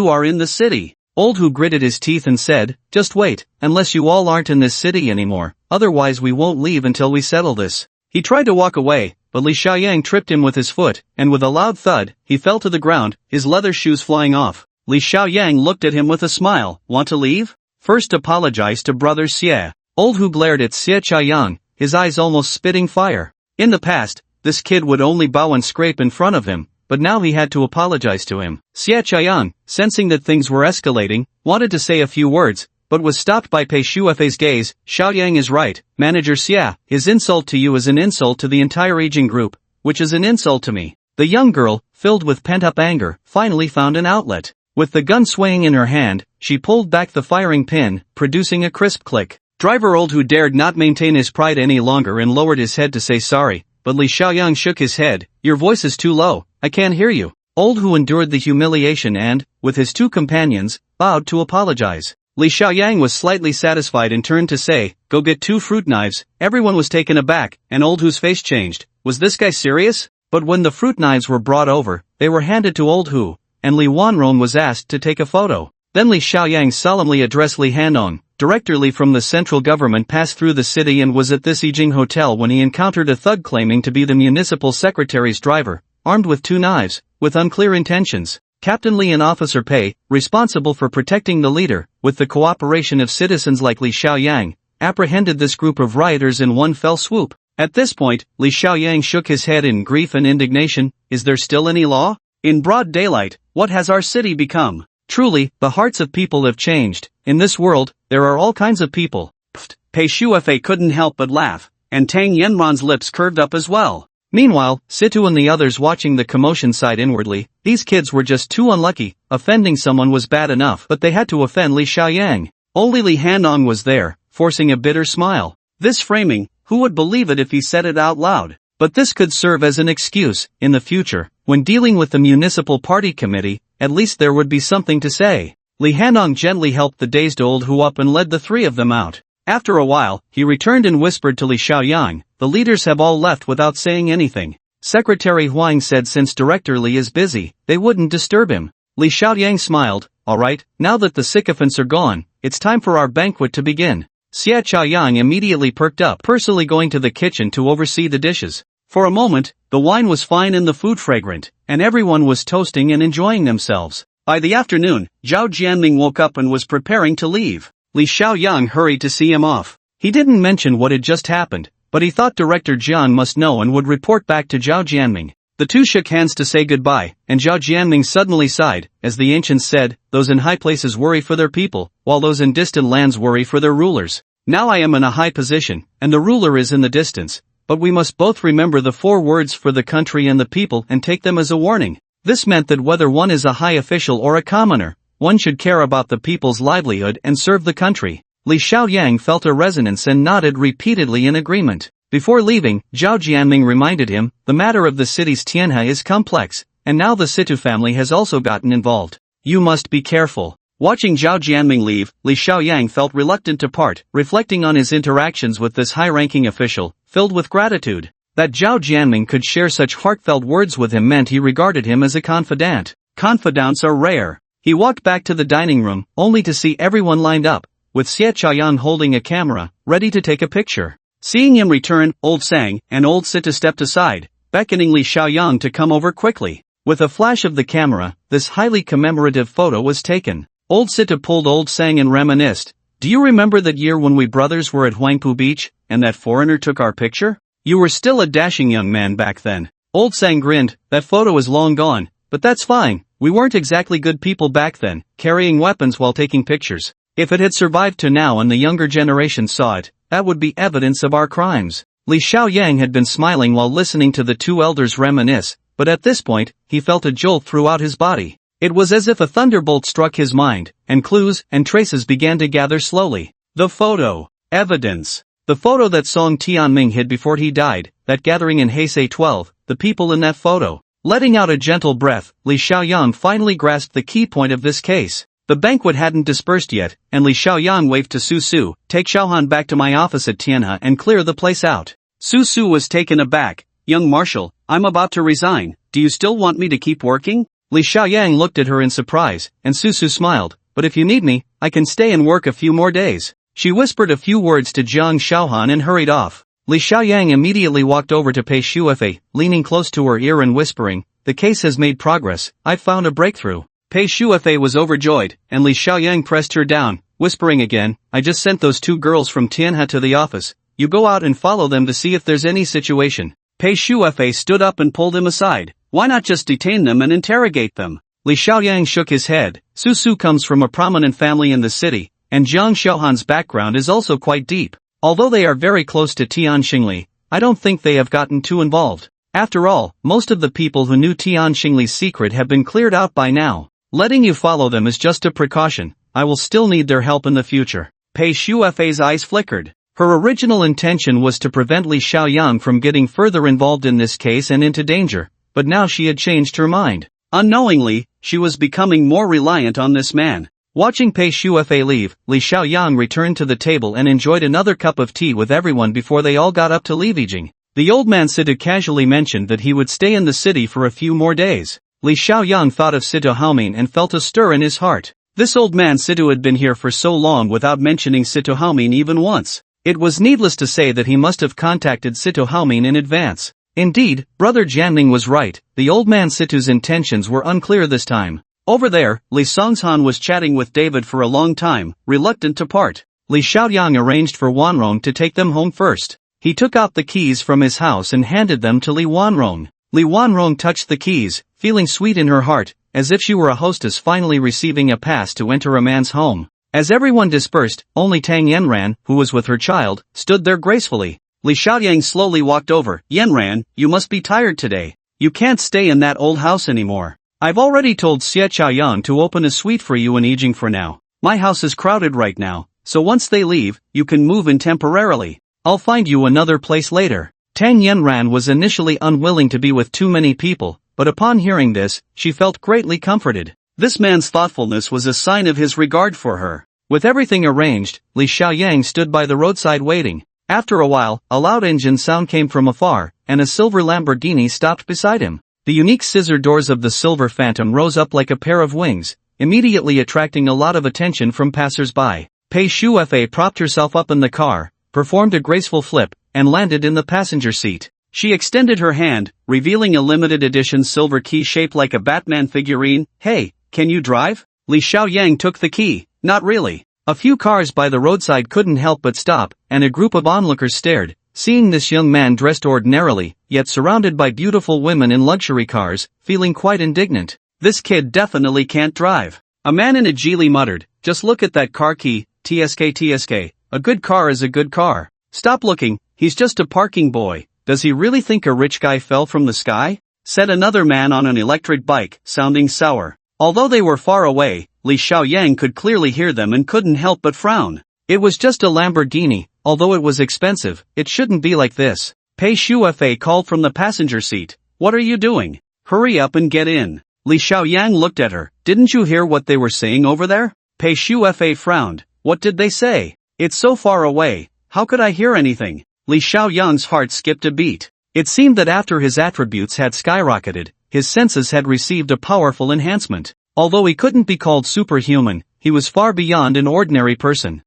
are in the city. Old Hu gritted his teeth and said, just wait, unless you all aren't in this city anymore, otherwise we won't leave until we settle this. He tried to walk away, but Li Xiaoyang tripped him with his foot, and with a loud thud, he fell to the ground, his leather shoes flying off. Li Xiaoyang looked at him with a smile. Want to leave? First apologize to brother Xie. Old Hu glared at Xie Chaoyang, his eyes almost spitting fire. In the past, this kid would only bow and scrape in front of him, but now he had to apologize to him. Xie Chaoyang, sensing that things were escalating, wanted to say a few words, but was stopped by Pei Shuefei's gaze. Xiaoyang is right, Manager Xie, his insult to you is an insult to the entire Yijing group, which is an insult to me. The young girl, filled with pent-up anger, finally found an outlet. With the gun swaying in her hand, she pulled back the firing pin, producing a crisp click. Driver Old Hu dared not maintain his pride any longer and lowered his head to say sorry, but Li Xiaoyang shook his head. Your voice is too low, I can't hear you. Old Hu endured the humiliation and, with his two companions, bowed to apologize. Li Xiaoyang was slightly satisfied and turned to say, go get 2 fruit knives. Everyone was taken aback, and Old Hu's face changed. Was this guy serious? But when the fruit knives were brought over, they were handed to Old Hu, and Li Wanron was asked to take a photo. Then Li Xiaoyang solemnly addressed Li Handong. Director Li from the central government passed through the city and was at this Yijing hotel when he encountered a thug claiming to be the municipal secretary's driver, armed with 2 knives, with unclear intentions. Captain Li and Officer Pei, responsible for protecting the leader, with the cooperation of citizens like Li Xiaoyang, apprehended this group of rioters in one fell swoop. At this point, Li Xiaoyang shook his head in grief and indignation. Is there still any law? In broad daylight, what has our city become? Truly, the hearts of people have changed. In this world, there are all kinds of people. Pfft. Pei Shuefei couldn't help but laugh, and Tang Yanran's lips curved up as well. Meanwhile, Situ and the others watching the commotion sighed inwardly. These kids were just too unlucky. Offending someone was bad enough, but they had to offend Li Xiaoyang. Only Li Handong was there, forcing a bitter smile. This framing, who would believe it if he said it out loud? But this could serve as an excuse. In the future, when dealing with the municipal party committee, at least there would be something to say. Li Handong gently helped the dazed Old Hu up and led the 3 of them out. After a while, he returned and whispered to Li Xiaoyang, the leaders have all left without saying anything. Secretary Huang said since Director Li is busy, they wouldn't disturb him. Li Xiaoyang smiled. Alright, now that the sycophants are gone, it's time for our banquet to begin. Xie Chaoyang immediately perked up, personally going to the kitchen to oversee the dishes. For a moment, the wine was fine and the food fragrant, and everyone was toasting and enjoying themselves. By the afternoon, Zhao Jianming woke up and was preparing to leave. Li Xiaoyang hurried to see him off. He didn't mention what had just happened, but he thought Director Jian must know and would report back to Zhao Jianming. The two shook hands to say goodbye, and Zhao Jianming suddenly sighed, as the ancients said, those in high places worry for their people, while those in distant lands worry for their rulers. Now I am in a high position, and the ruler is in the distance, but we must both remember the 4 words for the country and the people and take them as a warning. This meant that whether one is a high official or a commoner, one should care about the people's livelihood and serve the country. Li Xiaoyang felt a resonance and nodded repeatedly in agreement. Before leaving, Zhao Jianming reminded him, the matter of the city's Tianhe is complex, and now the Situ family has also gotten involved. You must be careful. Watching Zhao Jianming leave, Li Xiaoyang felt reluctant to part, reflecting on his interactions with this high-ranking official, filled with gratitude. That Zhao Jianming could share such heartfelt words with him meant he regarded him as a confidant. Confidants are rare. He walked back to the dining room, only to see everyone lined up, with Xie Chaoyan holding a camera, ready to take a picture. Seeing him return, Old Sang and Old Sita stepped aside, beckoning Li Xiaoyang to come over quickly. With a flash of the camera, this highly commemorative photo was taken. Old Sita pulled Old Sang and reminisced. Do you remember that year when we brothers were at Huangpu Beach, and that foreigner took our picture? You were still a dashing young man back then. Old Sang grinned. That photo is long gone, but that's fine. We weren't exactly good people back then, carrying weapons while taking pictures. If it had survived to now and the younger generation saw it, that would be evidence of our crimes. Li Xiaoyang had been smiling while listening to the 2 elders reminisce, but at this point, he felt a jolt throughout his body. It was as if a thunderbolt struck his mind, and clues and traces began to gather slowly. The photo. Evidence. The photo that Song Tianming hid before he died, that gathering in Heisei 12, the people in that photo. Letting out a gentle breath, Li Xiaoyang finally grasped the key point of this case. The banquet hadn't dispersed yet, and Li Xiaoyang waved to Su Su, "Take Xiaohan back to my office at Tianhe and clear the place out." Su Su was taken aback. "Young Marshal, I'm about to resign, do you still want me to keep working?" Li Xiaoyang looked at her in surprise, and Su Su smiled, "But if you need me, I can stay and work a few more days." She whispered a few words to Jiang Xiaohan and hurried off. Li Xiaoyang immediately walked over to Pei Shuefei, leaning close to her ear and whispering, "The case has made progress, I've found a breakthrough." Pei Shuefei was overjoyed, and Li Xiaoyang pressed her down, whispering again, "I just sent those 2 girls from Tianhe to the office. You go out and follow them to see if there's any situation." Pei Shuefei stood up and pulled him aside. "Why not just detain them and interrogate them?" Li Xiaoyang shook his head. Su Su comes from a prominent family in the city, and Jiang Xiaohan's background is also quite deep. Although they are very close to Tian Xingli, I don't think they have gotten too involved. After all, most of the people who knew Tian Xingli's secret have been cleared out by now. Letting you follow them is just a precaution. I will still need their help in the future. Pei Shuefei's eyes flickered. Her original intention was to prevent Li Xiaoyang from getting further involved in this case and into danger, but now she had changed her mind. Unknowingly, she was becoming more reliant on this man. Watching Pei Shuefei leave, Li Xiaoyang returned to the table and enjoyed another cup of tea with everyone before they all got up to leaving. The old man Situ casually mentioned that he would stay in the city for a few more days. Li Xiaoyang thought of Situ Haomin and felt a stir in his heart. This old man Situ had been here for so long without mentioning Situ Haomin even once. It was needless to say that he must have contacted Situ Haomin in advance. Indeed, Brother Jianming was right, the old man Situ's intentions were unclear this time. Over there, Li Songshan was chatting with David for a long time, reluctant to part. Li Xiaoyang arranged for Wanrong to take them home first. He took out the keys from his house and handed them to Li Wanrong. Li Wanrong touched the keys, feeling sweet in her heart, as if she were a hostess finally receiving a pass to enter a man's home. As everyone dispersed, only Tang Yanran, who was with her child, stood there gracefully. Li Xiaoyang slowly walked over. "Yanran, you must be tired today. You can't stay in that old house anymore. I've already told Xie Chaoyan to open a suite for you in Yijing for now. My house is crowded right now, so once they leave, you can move in temporarily. I'll find you another place later." Tang Yanran was initially unwilling to be with too many people, but upon hearing this, she felt greatly comforted. This man's thoughtfulness was a sign of his regard for her. With everything arranged, Li Xiaoyang stood by the roadside waiting. After a while, a loud engine sound came from afar, and a silver Lamborghini stopped beside him. The unique scissor doors of the silver phantom rose up like a pair of wings, immediately attracting a lot of attention from passers-by. Pei Shuefei propped herself up in the car, performed a graceful flip, and landed in the passenger seat. She extended her hand, revealing a limited edition silver key shaped like a Batman figurine. "Hey, can you drive?" Li Xiaoyang took the key. "Not really." A few cars by the roadside couldn't help but stop, and a group of onlookers stared, seeing this young man dressed ordinarily, yet surrounded by beautiful women in luxury cars, feeling quite indignant. "This kid definitely can't drive." A man in a geely muttered, "Just look at that car key, TSK. A good car is a good car. Stop looking, he's just a parking boy. Does he really think a rich guy fell from the sky?" said another man on an electric bike, sounding sour. Although they were far away, Li Xiaoyang could clearly hear them and couldn't help but frown. It was just a Lamborghini, although it was expensive, it shouldn't be like this. Pei Shuefei called from the passenger seat. "What are you doing? Hurry up and get in." Li Xiaoyang looked at her. "Didn't you hear what they were saying over there?" Pei Shuefei frowned. "What did they say? It's so far away, how could I hear anything?" Li Xiaoyang's heart skipped a beat. It seemed that after his attributes had skyrocketed, his senses had received a powerful enhancement. Although he couldn't be called superhuman, he was far beyond an ordinary person.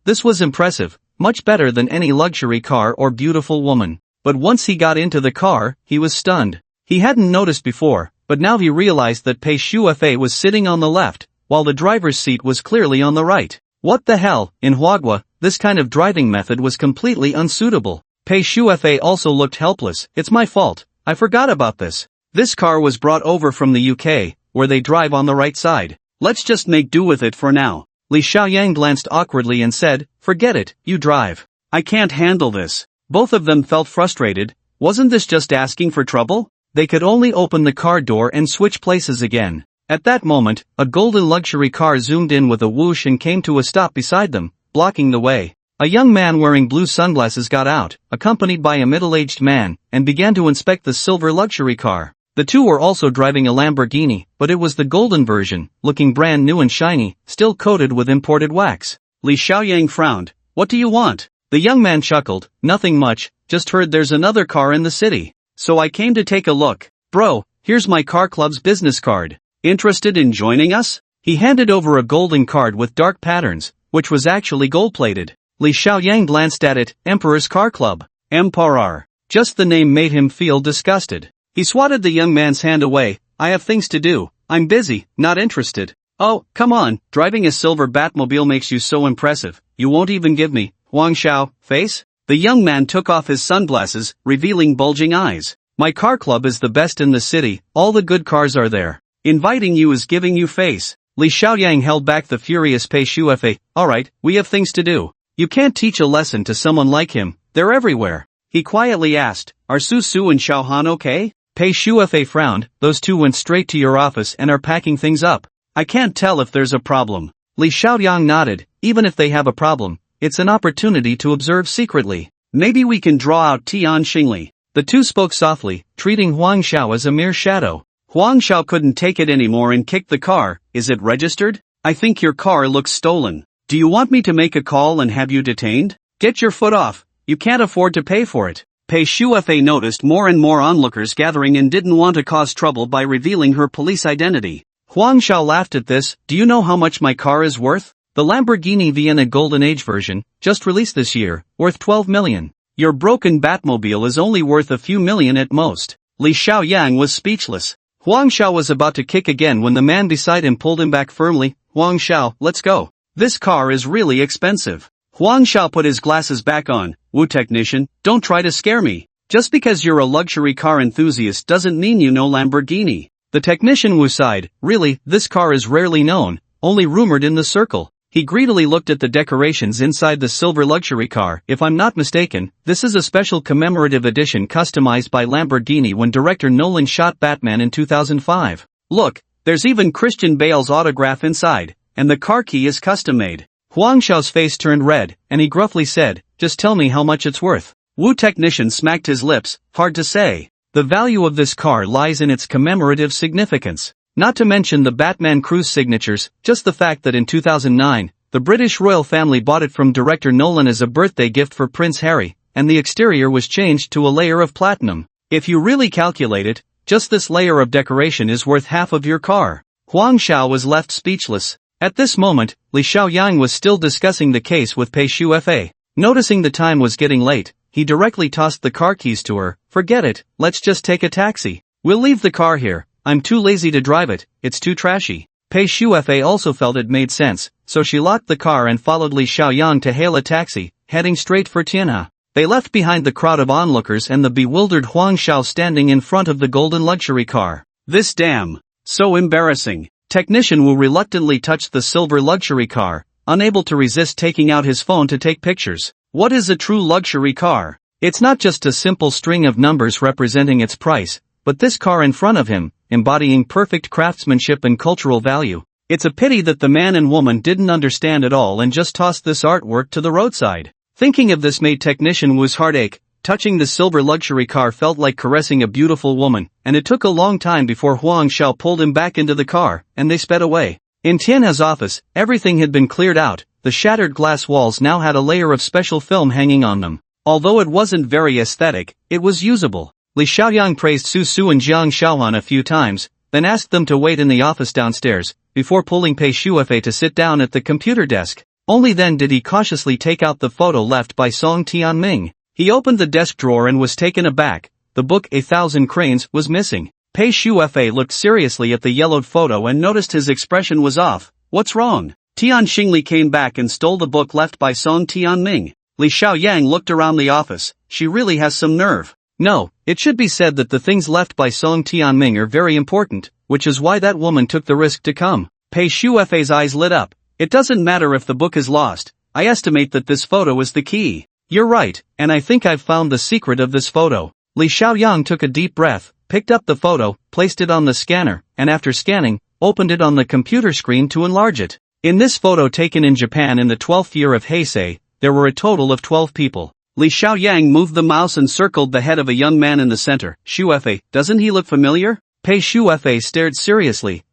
This was impressive, much better than any luxury car or beautiful woman. But once he got into the car, he was stunned. He hadn't noticed before, but now he realized that Pei Shuefei was sitting on the left, while the driver's seat was clearly on the right. What the hell, in Huagua, this kind of driving method was completely unsuitable. Pei Shuefei also looked helpless. "It's my fault, I forgot about this. This car was brought over from the UK, where they drive on the right side. Let's just make do with it for now." Li Xiaoyang glanced awkwardly and said, "Forget it, you drive. I can't handle this." Both of them felt frustrated. Wasn't this just asking for trouble? They could only open the car door and switch places again. At that moment, a golden luxury car zoomed in with a whoosh and came to a stop beside them, blocking the way. A young man wearing blue sunglasses got out, accompanied by a middle-aged man, and began to inspect the silver luxury car. The two were also driving a Lamborghini, but it was the golden version, looking brand new and shiny, still coated with imported wax. Li Xiaoyang frowned. "What do you want?" The young man chuckled. "Nothing much, just heard there's another car in the city. So I came to take a look. Bro, here's my car club's business card. Interested in joining us?" He handed over a golden card with dark patterns, which was actually gold-plated. Li Xiaoyang glanced at it. Emperor's Car Club. Emperor. Just the name made him feel disgusted. He swatted the young man's hand away. "I have things to do. I'm busy, not interested." "Oh, come on, driving a silver Batmobile makes you so impressive. You won't even give me, Huang Xiao, face?" The young man took off his sunglasses, revealing bulging eyes. "My car club is the best in the city, all the good cars are there. Inviting you is giving you face." Li Xiaoyang held back the furious Pei Shuefei. "Alright, we have things to do. You can't teach a lesson to someone like him, they're everywhere." He quietly asked, "Are Su Su and Xiaohan okay?" Pei Shuefei frowned. "Those two went straight to your office and are packing things up. I can't tell if there's a problem." Li Xiaoyang nodded. "Even if they have a problem, it's an opportunity to observe secretly. Maybe we can draw out Tian Xingli." The two spoke softly, treating Huang Xiao as a mere shadow. Huang Xiao couldn't take it anymore and kicked the car. "Is it registered? I think your car looks stolen. Do you want me to make a call and have you detained? Get your foot off, you can't afford to pay for it." Pei Shuefei noticed more and more onlookers gathering and didn't want to cause trouble by revealing her police identity. Huang Xiao laughed at this. "Do you know how much my car is worth? The Lamborghini Vienna Golden Age version, just released this year, worth 12 million. Your broken Batmobile is only worth a few million at most." Li Xiaoyang was speechless. Huang Xiao was about to kick again when the man beside him pulled him back firmly. "Huang Xiao, let's go. This car is really expensive." Huang Xiao put his glasses back on. "Wu technician, don't try to scare me. Just because you're a luxury car enthusiast doesn't mean you know Lamborghini." The technician Wu sighed. "Really, this car is rarely known, only rumored in the circle." He greedily looked at the decorations inside the silver luxury car. "If I'm not mistaken, this is a special commemorative edition customized by Lamborghini when director Nolan shot Batman in 2005. Look, there's even Christian Bale's autograph inside, and the car key is custom-made." Huang Xiao's face turned red, and he gruffly said, "Just tell me how much it's worth." Wu technician smacked his lips. "Hard to say. The value of this car lies in its commemorative significance. Not to mention the Batman cruise signatures, just the fact that in 2009, the British royal family bought it from director Nolan as a birthday gift for Prince Harry, and the exterior was changed to a layer of platinum. If you really calculate it, just this layer of decoration is worth half of your car." Huang Xiao was left speechless. At this moment, Li Xiaoyang was still discussing the case with Pei Shuefei. Noticing the time was getting late, he directly tossed the car keys to her. "Forget it, let's just take a taxi. We'll leave the car here. I'm too lazy to drive it, it's too trashy." Pei Shuefei also felt it made sense, so she locked the car and followed Li Xiaoyang to hail a taxi, heading straight for Tianhe. They left behind the crowd of onlookers and the bewildered Huang Xiao standing in front of the golden luxury car. "This damn. So embarrassing." Technician Wu reluctantly touched the silver luxury car, unable to resist taking out his phone to take pictures. What is a true luxury car? It's not just a simple string of numbers representing its price, but this car in front of him, embodying perfect craftsmanship and cultural value. It's a pity that the man and woman didn't understand at all and just tossed this artwork to the roadside. Thinking of this made technician Wu's heart ache. Touching the silver luxury car felt like caressing a beautiful woman, and it took a long time before Huang Xiao pulled him back into the car, and they sped away. In Tianhe's office, everything had been cleared out. The shattered glass walls now had a layer of special film hanging on them. Although it wasn't very aesthetic, it was usable. Li Xiaoyang praised Su Su and Jiang Xiaohan a few times, then asked them to wait in the office downstairs, before pulling Pei Shuefei to sit down at the computer desk. Only then did he cautiously take out the photo left by Song Tianming. He opened the desk drawer and was taken aback. The book A Thousand Cranes was missing. Pei Shuefei looked seriously at the yellowed photo and noticed his expression was off. "What's wrong?" Tian Xingli came back and stole the book left by Song Tianming. Li Xiaoyang looked around the office. She really has some nerve. No, it should be said that the things left by Song Tianming are very important, which is why that woman took the risk to come. Pei Shuefei's eyes lit up. "It doesn't matter if the book is lost. I estimate that this photo is the key." "You're right, and I think I've found the secret of this photo." Li Xiaoyang took a deep breath. picked up the photo, placed it on the scanner, and after scanning, opened it on the computer screen to enlarge it. In this photo taken in Japan in the 12th year of Heisei, there were a total of 12 people. Li Xiaoyang moved the mouse and circled the head of a young man in the center. Shuefei, doesn't he look familiar? Pei Shuefei stared seriously.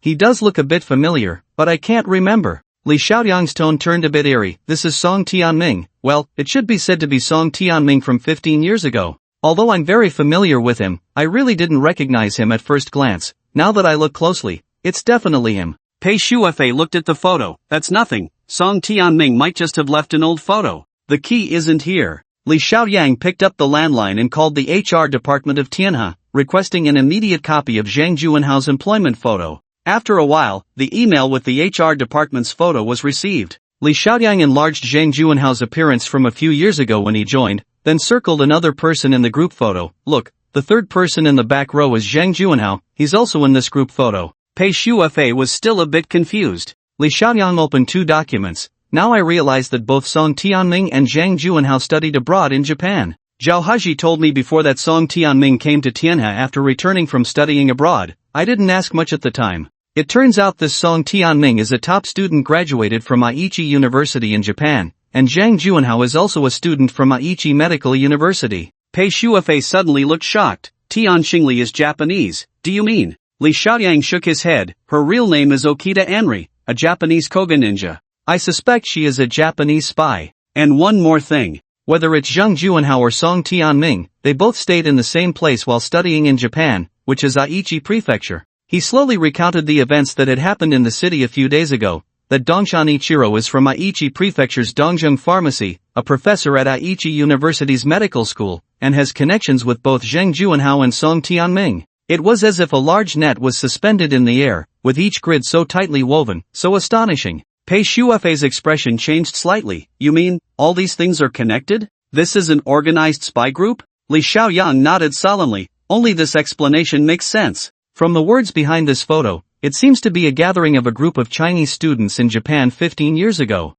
He does look a bit familiar, but I can't remember. Li Xiaoyang's tone turned a bit eerie. This is Song Tianming. Well, it should be said to be Song Tianming from 15 years ago. Although I'm very familiar with him, I really didn't recognize him at first glance. Now that I look closely, it's definitely him. Pei Shuefei looked at the photo. That's nothing. Song Tianming might just have left an old photo. The key isn't here. Li Xiaoyang picked up the landline and called the HR department of Tianhe, requesting an immediate copy of Zhang Juanhao's employment photo. After a while, the email with the HR department's photo was received. Li Xiaoyang enlarged Zhang Juanhao's appearance from a few years ago when he joined, then circled another person in the group photo. Look, the third person in the back row is Zhang Juanhao, he's also in this group photo. Pei Shuefei was still a bit confused. Li Xiaoyang opened two documents. Now I realize that both Song Tianming and Zhang Juanhao studied abroad in Japan. Zhao Haji told me before that Song Tianming came to Tianhe after returning from studying abroad. I didn't ask much at the time. It turns out this Song Tianming is a top student graduated from Aichi University in Japan, and Zhang Juanhao is also a student from Aichi Medical University. Pei Shuefei suddenly looked shocked. Tian Xingli is Japanese, do you mean? Li Xiaoyang shook his head. Her real name is Okita Anri, a Japanese koga ninja. I suspect she is a Japanese spy. And one more thing. Whether it's Zhang Juanhao or Song Tianming, they both stayed in the same place while studying in Japan, which is Aichi Prefecture. He slowly recounted the events that had happened in the city a few days ago, that Dongshan Ichiro is from Aichi Prefecture's Dongjung Pharmacy, a professor at Aichi University's medical school, and has connections with both Zhang Juanhao and Song Tianming. It was as if a large net was suspended in the air, with each grid so tightly woven, so astonishing. Pei Shuefei's expression changed slightly. You mean, all these things are connected? This is an organized spy group? Li Xiaoyang nodded solemnly. Only this explanation makes sense. From the words behind this photo, it seems to be a gathering of a group of Chinese students in Japan 15 years ago.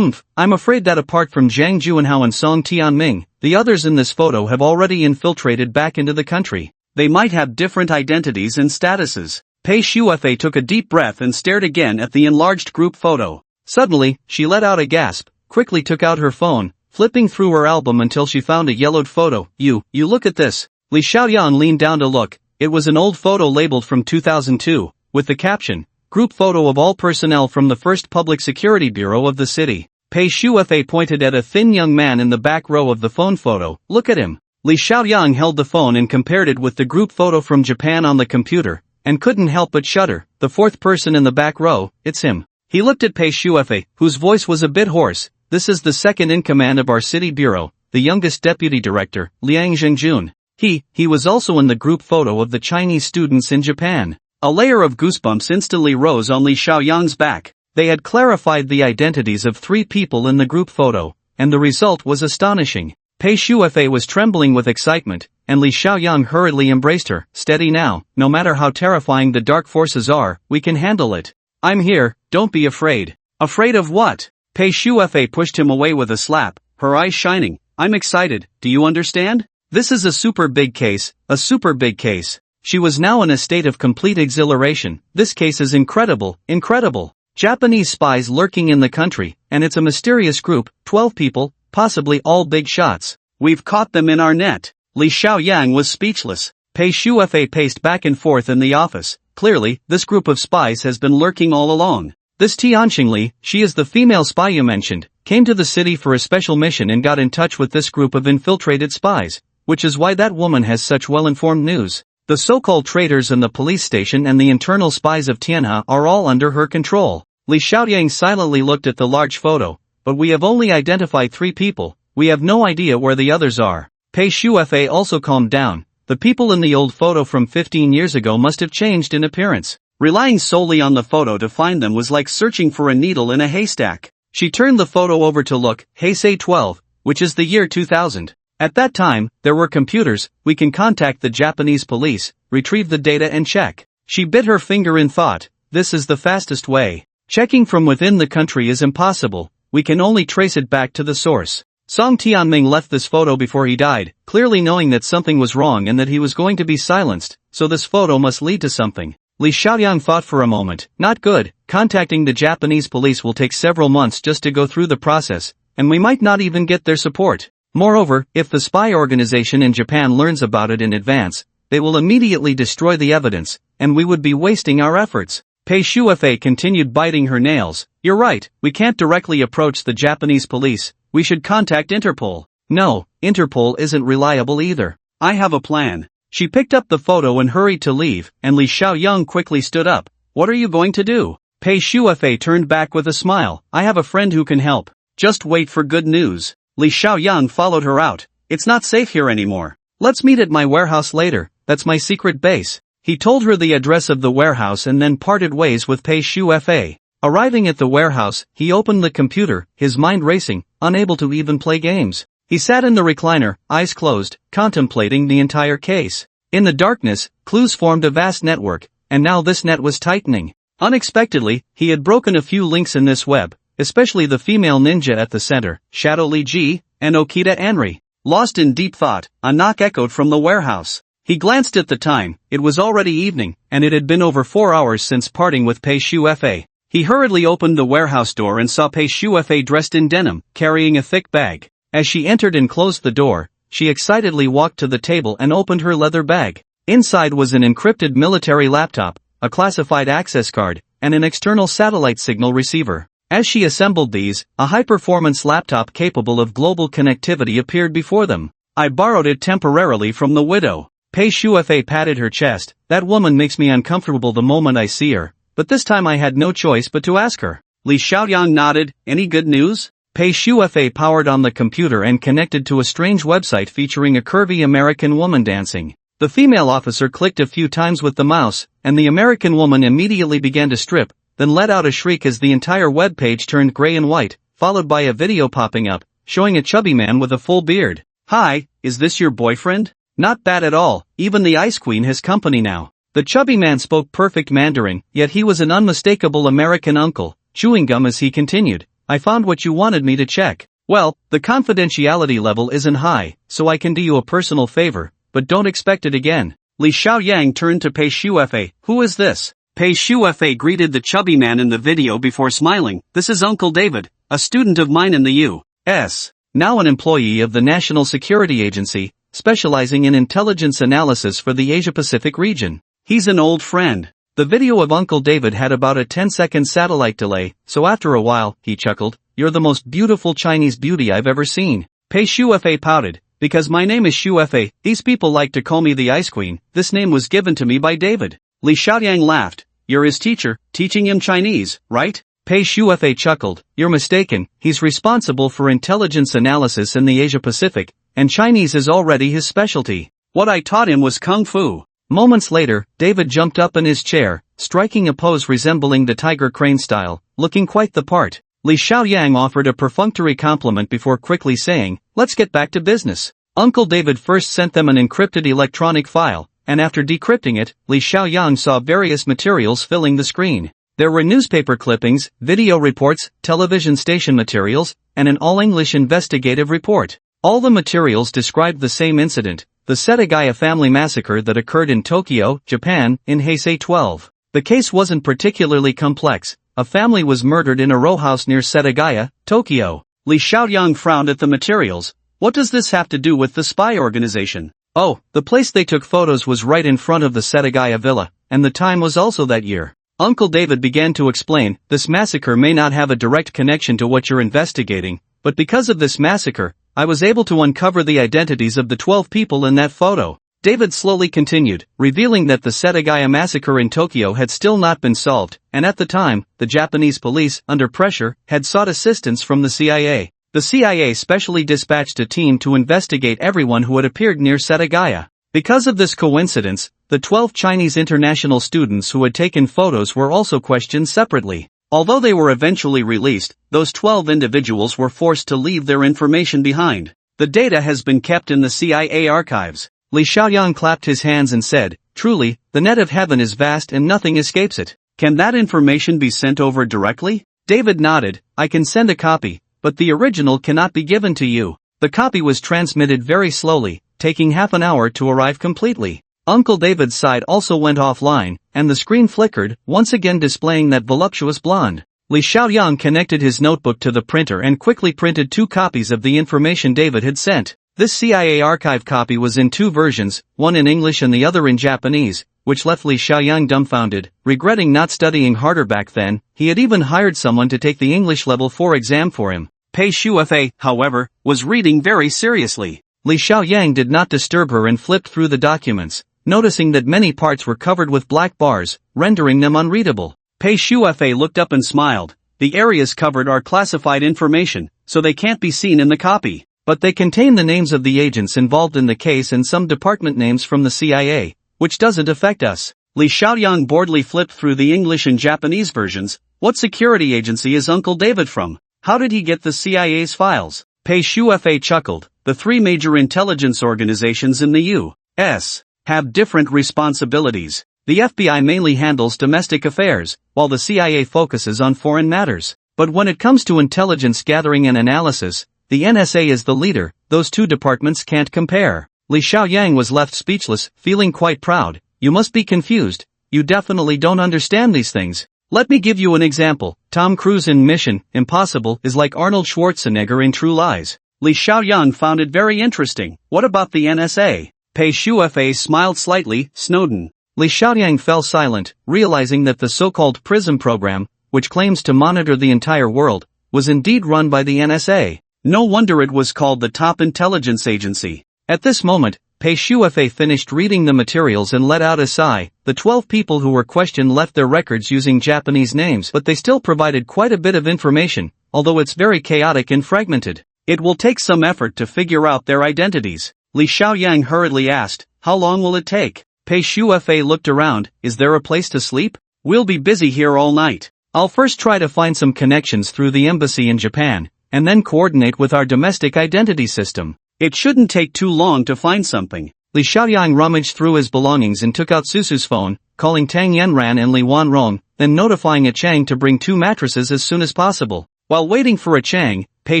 I'm afraid that apart from Zhang Juanhao and Song Tianming, the others in this photo have already infiltrated back into the country. They might have different identities and statuses. Pei Shuefei took a deep breath and stared again at the enlarged group photo. Suddenly, she let out a gasp, quickly took out her phone, flipping through her album until she found a yellowed photo. You look at this. Li Xiaoyang leaned down to look. It was an old photo labeled from 2002, with the caption, Group photo of all personnel from the First Public Security Bureau of the city. Pei Shuefei pointed at a thin young man in the back row of the phone photo. Look at him. Li Xiaoyang held the phone and compared it with the group photo from Japan on the computer, and couldn't help but shudder. The fourth person in the back row, it's him. He looked at Pei Shuefei, whose voice was a bit hoarse. This is the second in command of our city bureau, the youngest deputy director, Liang Zhengjun. He was also in the group photo of the Chinese students in Japan. A layer of goosebumps instantly rose on Li Xiaoyang's back. They had clarified the identities of 3 people in the group photo, and the result was astonishing. Pei Shuefei was trembling with excitement, and Li Xiaoyang hurriedly embraced her. Steady now, no matter how terrifying the dark forces are, we can handle it. I'm here, don't be afraid. Afraid of what? Pei Shuefei pushed him away with a slap, her eyes shining. I'm excited, do you understand? This is a super big case, a super big case. She was now in a state of complete exhilaration. This case is incredible, incredible. Japanese spies lurking in the country, and it's a mysterious group, 12 people, possibly all big shots. We've caught them in our net. Li Xiaoyang was speechless. Pei Shuefei paced back and forth in the office. Clearly, this group of spies has been lurking all along. This Tian Xingli, she is the female spy you mentioned, came to the city for a special mission and got in touch with this group of infiltrated spies, which is why that woman has such well-informed news. The so-called traitors and the police station and the internal spies of Tianhe are all under her control. Li Xiaoyang silently looked at the large photo, but we have only identified 3 people, we have no idea where the others are. Pei Shuefei also calmed down. The people in the old photo from 15 years ago must have changed in appearance. Relying solely on the photo to find them was like searching for a needle in a haystack. She turned the photo over to look. Heisei 12, which is the year 2000. At that time, there were computers. We can contact the Japanese police, retrieve the data and check. She bit her finger in thought. This is the fastest way. Checking from within the country is impossible. We can only trace it back to the source. Song Tianming left this photo before he died, clearly knowing that something was wrong and that he was going to be silenced, so this photo must lead to something. Li Xiaoyang thought for a moment. Not good, contacting the Japanese police will take several months just to go through the process, and we might not even get their support. Moreover, if the spy organization in Japan learns about it in advance, they will immediately destroy the evidence, and we would be wasting our efforts. Pei Shuefei continued biting her nails. You're right, we can't directly approach the Japanese police, we should contact Interpol. No, Interpol isn't reliable either. I have a plan. She picked up the photo and hurried to leave, and Li Xiaoyang quickly stood up. What are you going to do? Pei Shuefei turned back with a smile. I have a friend who can help. Just wait for good news. Li Xiaoyang followed her out. It's not safe here anymore. Let's meet at my warehouse later, that's my secret base. He told her the address of the warehouse and then parted ways with Pei Shuefei. Arriving at the warehouse, he opened the computer, his mind racing, unable to even play games. He sat in the recliner, eyes closed, contemplating the entire case. In the darkness, clues formed a vast network, and now this net was tightening. Unexpectedly, he had broken a few links in this web, especially the female ninja at the center, Shadow Li Ji, and Okita Anri. Lost in deep thought, a knock echoed from the warehouse. He glanced at the time, it was already evening, and it had been over 4 hours since parting with Pei Shuefei. He hurriedly opened the warehouse door and saw Pei Shuefei dressed in denim, carrying a thick bag. As she entered and closed the door, she excitedly walked to the table and opened her leather bag. Inside was an encrypted military laptop, a classified access card, and an external satellite signal receiver. As she assembled these, a high-performance laptop capable of global connectivity appeared before them. I borrowed it temporarily from the widow. Pei Shuefei patted her chest. That woman makes me uncomfortable the moment I see her, but this time I had no choice but to ask her. Li Xiaoyang nodded. Any good news? Pei Shuefei powered on the computer and connected to a strange website featuring a curvy American woman dancing. The female officer clicked a few times with the mouse, and the American woman immediately began to strip, then let out a shriek as the entire web page turned gray and white, followed by a video popping up, showing a chubby man with a full beard. Hi, is this your boyfriend? Not bad at all, even the Ice Queen has company now. The chubby man spoke perfect Mandarin, yet he was an unmistakable American uncle, chewing gum as he continued. I found what you wanted me to check. Well, the confidentiality level isn't high, so I can do you a personal favor, but don't expect it again. Li Xiaoyang turned to Pei Shuefei. Who is this? Pei Shuefei greeted the chubby man in the video before smiling. This is Uncle David, a student of mine in the U.S., now an employee of the National Security Agency, specializing in intelligence analysis for the Asia-Pacific region. He's an old friend. The video of Uncle David had about a 10-second satellite delay, so after a while, he chuckled, You're the most beautiful Chinese beauty I've ever seen. Pei Shuefei pouted. Because my name is Shuefei, these people like to call me the Ice Queen. This name was given to me by David. Li Xiaoyang laughed. You're his teacher, teaching him Chinese, right? Pei Shuefei chuckled. You're mistaken, he's responsible for intelligence analysis in the Asia-Pacific, and Chinese is already his specialty. What I taught him was Kung Fu. Moments later, David jumped up in his chair, striking a pose resembling the tiger crane style, looking quite the part. Li Xiaoyang offered a perfunctory compliment before quickly saying, Let's get back to business. Uncle David first sent them an encrypted electronic file, and after decrypting it, Li Xiaoyang saw various materials filling the screen. There were newspaper clippings, video reports, television station materials, and an all-English investigative report. All the materials described the same incident, the Setagaya family massacre that occurred in Tokyo, Japan, in Heisei 12. The case wasn't particularly complex. A family was murdered in a row house near Setagaya, Tokyo. Li Xiaoyang frowned at the materials. What does this have to do with the spy organization? Oh, the place they took photos was right in front of the Setagaya villa, and the time was also that year. Uncle David began to explain, this massacre may not have a direct connection to what you're investigating, but because of this massacre, I was able to uncover the identities of the 12 people in that photo. David slowly continued, revealing that the Setagaya massacre in Tokyo had still not been solved, and at the time, the Japanese police, under pressure, had sought assistance from the CIA. The CIA specially dispatched a team to investigate everyone who had appeared near Setagaya. Because of this coincidence, the 12 Chinese international students who had taken photos were also questioned separately. Although they were eventually released, those 12 individuals were forced to leave their information behind. The data has been kept in the CIA archives. Li Xiaoyang clapped his hands and said, Truly, the net of heaven is vast and nothing escapes it. Can that information be sent over directly? David nodded. I can send a copy, but the original cannot be given to you. The copy was transmitted very slowly, taking half an hour to arrive completely. Uncle David's side also went offline, and the screen flickered, once again displaying that voluptuous blonde. Li Xiaoyang connected his notebook to the printer and quickly printed 2 copies of the information David had sent. This CIA archive copy was in 2 versions, one in English and the other in Japanese, which left Li Xiaoyang dumbfounded, regretting not studying harder back then. He had even hired someone to take the English level 4 exam for him. Pei Shufe, however, was reading very seriously. Li Xiaoyang did not disturb her and flipped through the documents, noticing that many parts were covered with black bars, rendering them unreadable. Pei Shufe looked up and smiled. The areas covered are classified information, so they can't be seen in the copy, but they contain the names of the agents involved in the case and some department names from the CIA, which doesn't affect us. Li Xiaoyang boredly flipped through the English and Japanese versions. What security agency is Uncle David from? How did he get the CIA's files? Pei Shufe chuckled. The 3 major intelligence organizations in the U.S. have different responsibilities. The FBI mainly handles domestic affairs, while the CIA focuses on foreign matters. But when it comes to intelligence gathering and analysis, the NSA is the leader. Those 2 departments can't compare. Li Xiaoyang was left speechless, feeling quite proud. You must be confused. You definitely don't understand these things. Let me give you an example. Tom Cruise in Mission Impossible is like Arnold Schwarzenegger in True Lies. Li Xiaoyang found it very interesting. What about the NSA? Pei Shufe smiled slightly. Snowden. Li Xiaoyang fell silent, realizing that the so-called PRISM program, which claims to monitor the entire world, was indeed run by the NSA. No wonder it was called the top intelligence agency. At this moment, Pei Shufe finished reading the materials and let out a sigh. The 12 people who were questioned left their records using Japanese names, but they still provided quite a bit of information, although it's very chaotic and fragmented. It will take some effort to figure out their identities. Li Xiaoyang hurriedly asked, how long will it take? Pei Shufe looked around. Is there a place to sleep? We'll be busy here all night. I'll first try to find some connections through the embassy in Japan, and then coordinate with our domestic identity system. It shouldn't take too long to find something. Li Xiaoyang rummaged through his belongings and took out Susu's phone, calling Tang Yanran and Li Wanrong, then notifying a Chang to bring 2 mattresses as soon as possible. While waiting for a Chang, Pei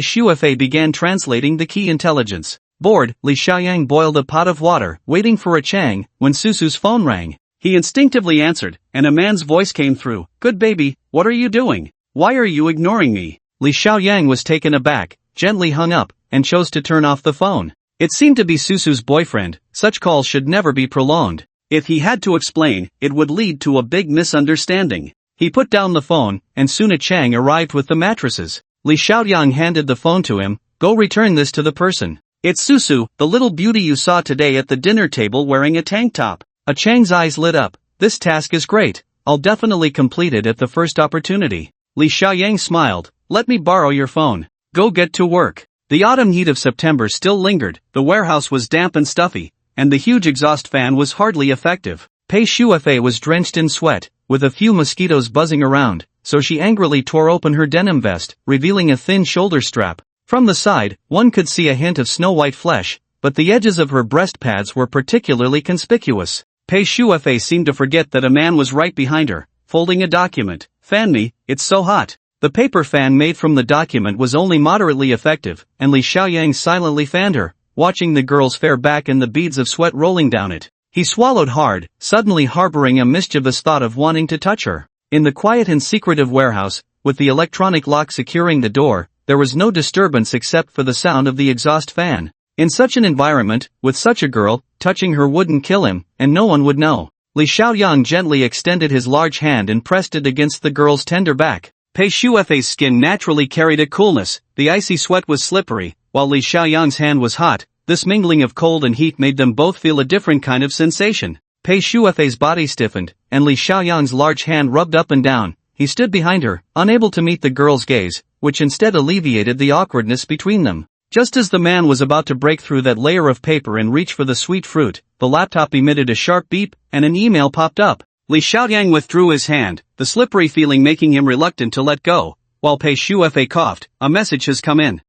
Shufe began translating the key intelligence. Bored, Li Xiaoyang boiled a pot of water, waiting for a Chang, when Susu's phone rang. He instinctively answered, and a man's voice came through. Good baby, what are you doing? Why are you ignoring me? Li Xiaoyang was taken aback, gently hung up, and chose to turn off the phone. It seemed to be Susu's boyfriend. Such calls should never be prolonged. If he had to explain, it would lead to a big misunderstanding. He put down the phone, and soon a Chang arrived with the mattresses. Li Xiaoyang handed the phone to him. Go return this to the person. It's Susu, the little beauty you saw today at the dinner table wearing a tank top. A Chang's eyes lit up. This task is great. I'll definitely complete it at the first opportunity. Li Xiaoyang smiled. Let me borrow your phone. Go get to work. The autumn heat of September still lingered. The warehouse was damp and stuffy, and the huge exhaust fan was hardly effective. Pei Shufe was drenched in sweat, with a few mosquitoes buzzing around, so she angrily tore open her denim vest, revealing a thin shoulder strap. From the side, one could see a hint of snow-white flesh, but the edges of her breast pads were particularly conspicuous. Pei Shufe seemed to forget that a man was right behind her, folding a document. Fan me, it's so hot. The paper fan made from the document was only moderately effective, and Li Xiaoyang silently fanned her, watching the girl's fair back and the beads of sweat rolling down it. He swallowed hard, suddenly harboring a mischievous thought of wanting to touch her. In the quiet and secretive warehouse, with the electronic lock securing the door, there was no disturbance except for the sound of the exhaust fan. In such an environment, with such a girl, touching her wouldn't kill him, and no one would know. Li Xiaoyang gently extended his large hand and pressed it against the girl's tender back. Pei Shufei's skin naturally carried a coolness. The icy sweat was slippery, while Li Xiaoyang's hand was hot. This mingling of cold and heat made them both feel a different kind of sensation. Pei Shufei's body stiffened, and Li Xiaoyang's large hand rubbed up and down. He stood behind her, unable to meet the girl's gaze, which instead alleviated the awkwardness between them. Just as the man was about to break through that layer of paper and reach for the sweet fruit, the laptop emitted a sharp beep, and an email popped up. Li Xiaoyang withdrew his hand, the slippery feeling making him reluctant to let go, while Pei Shufei coughed. A message has come in.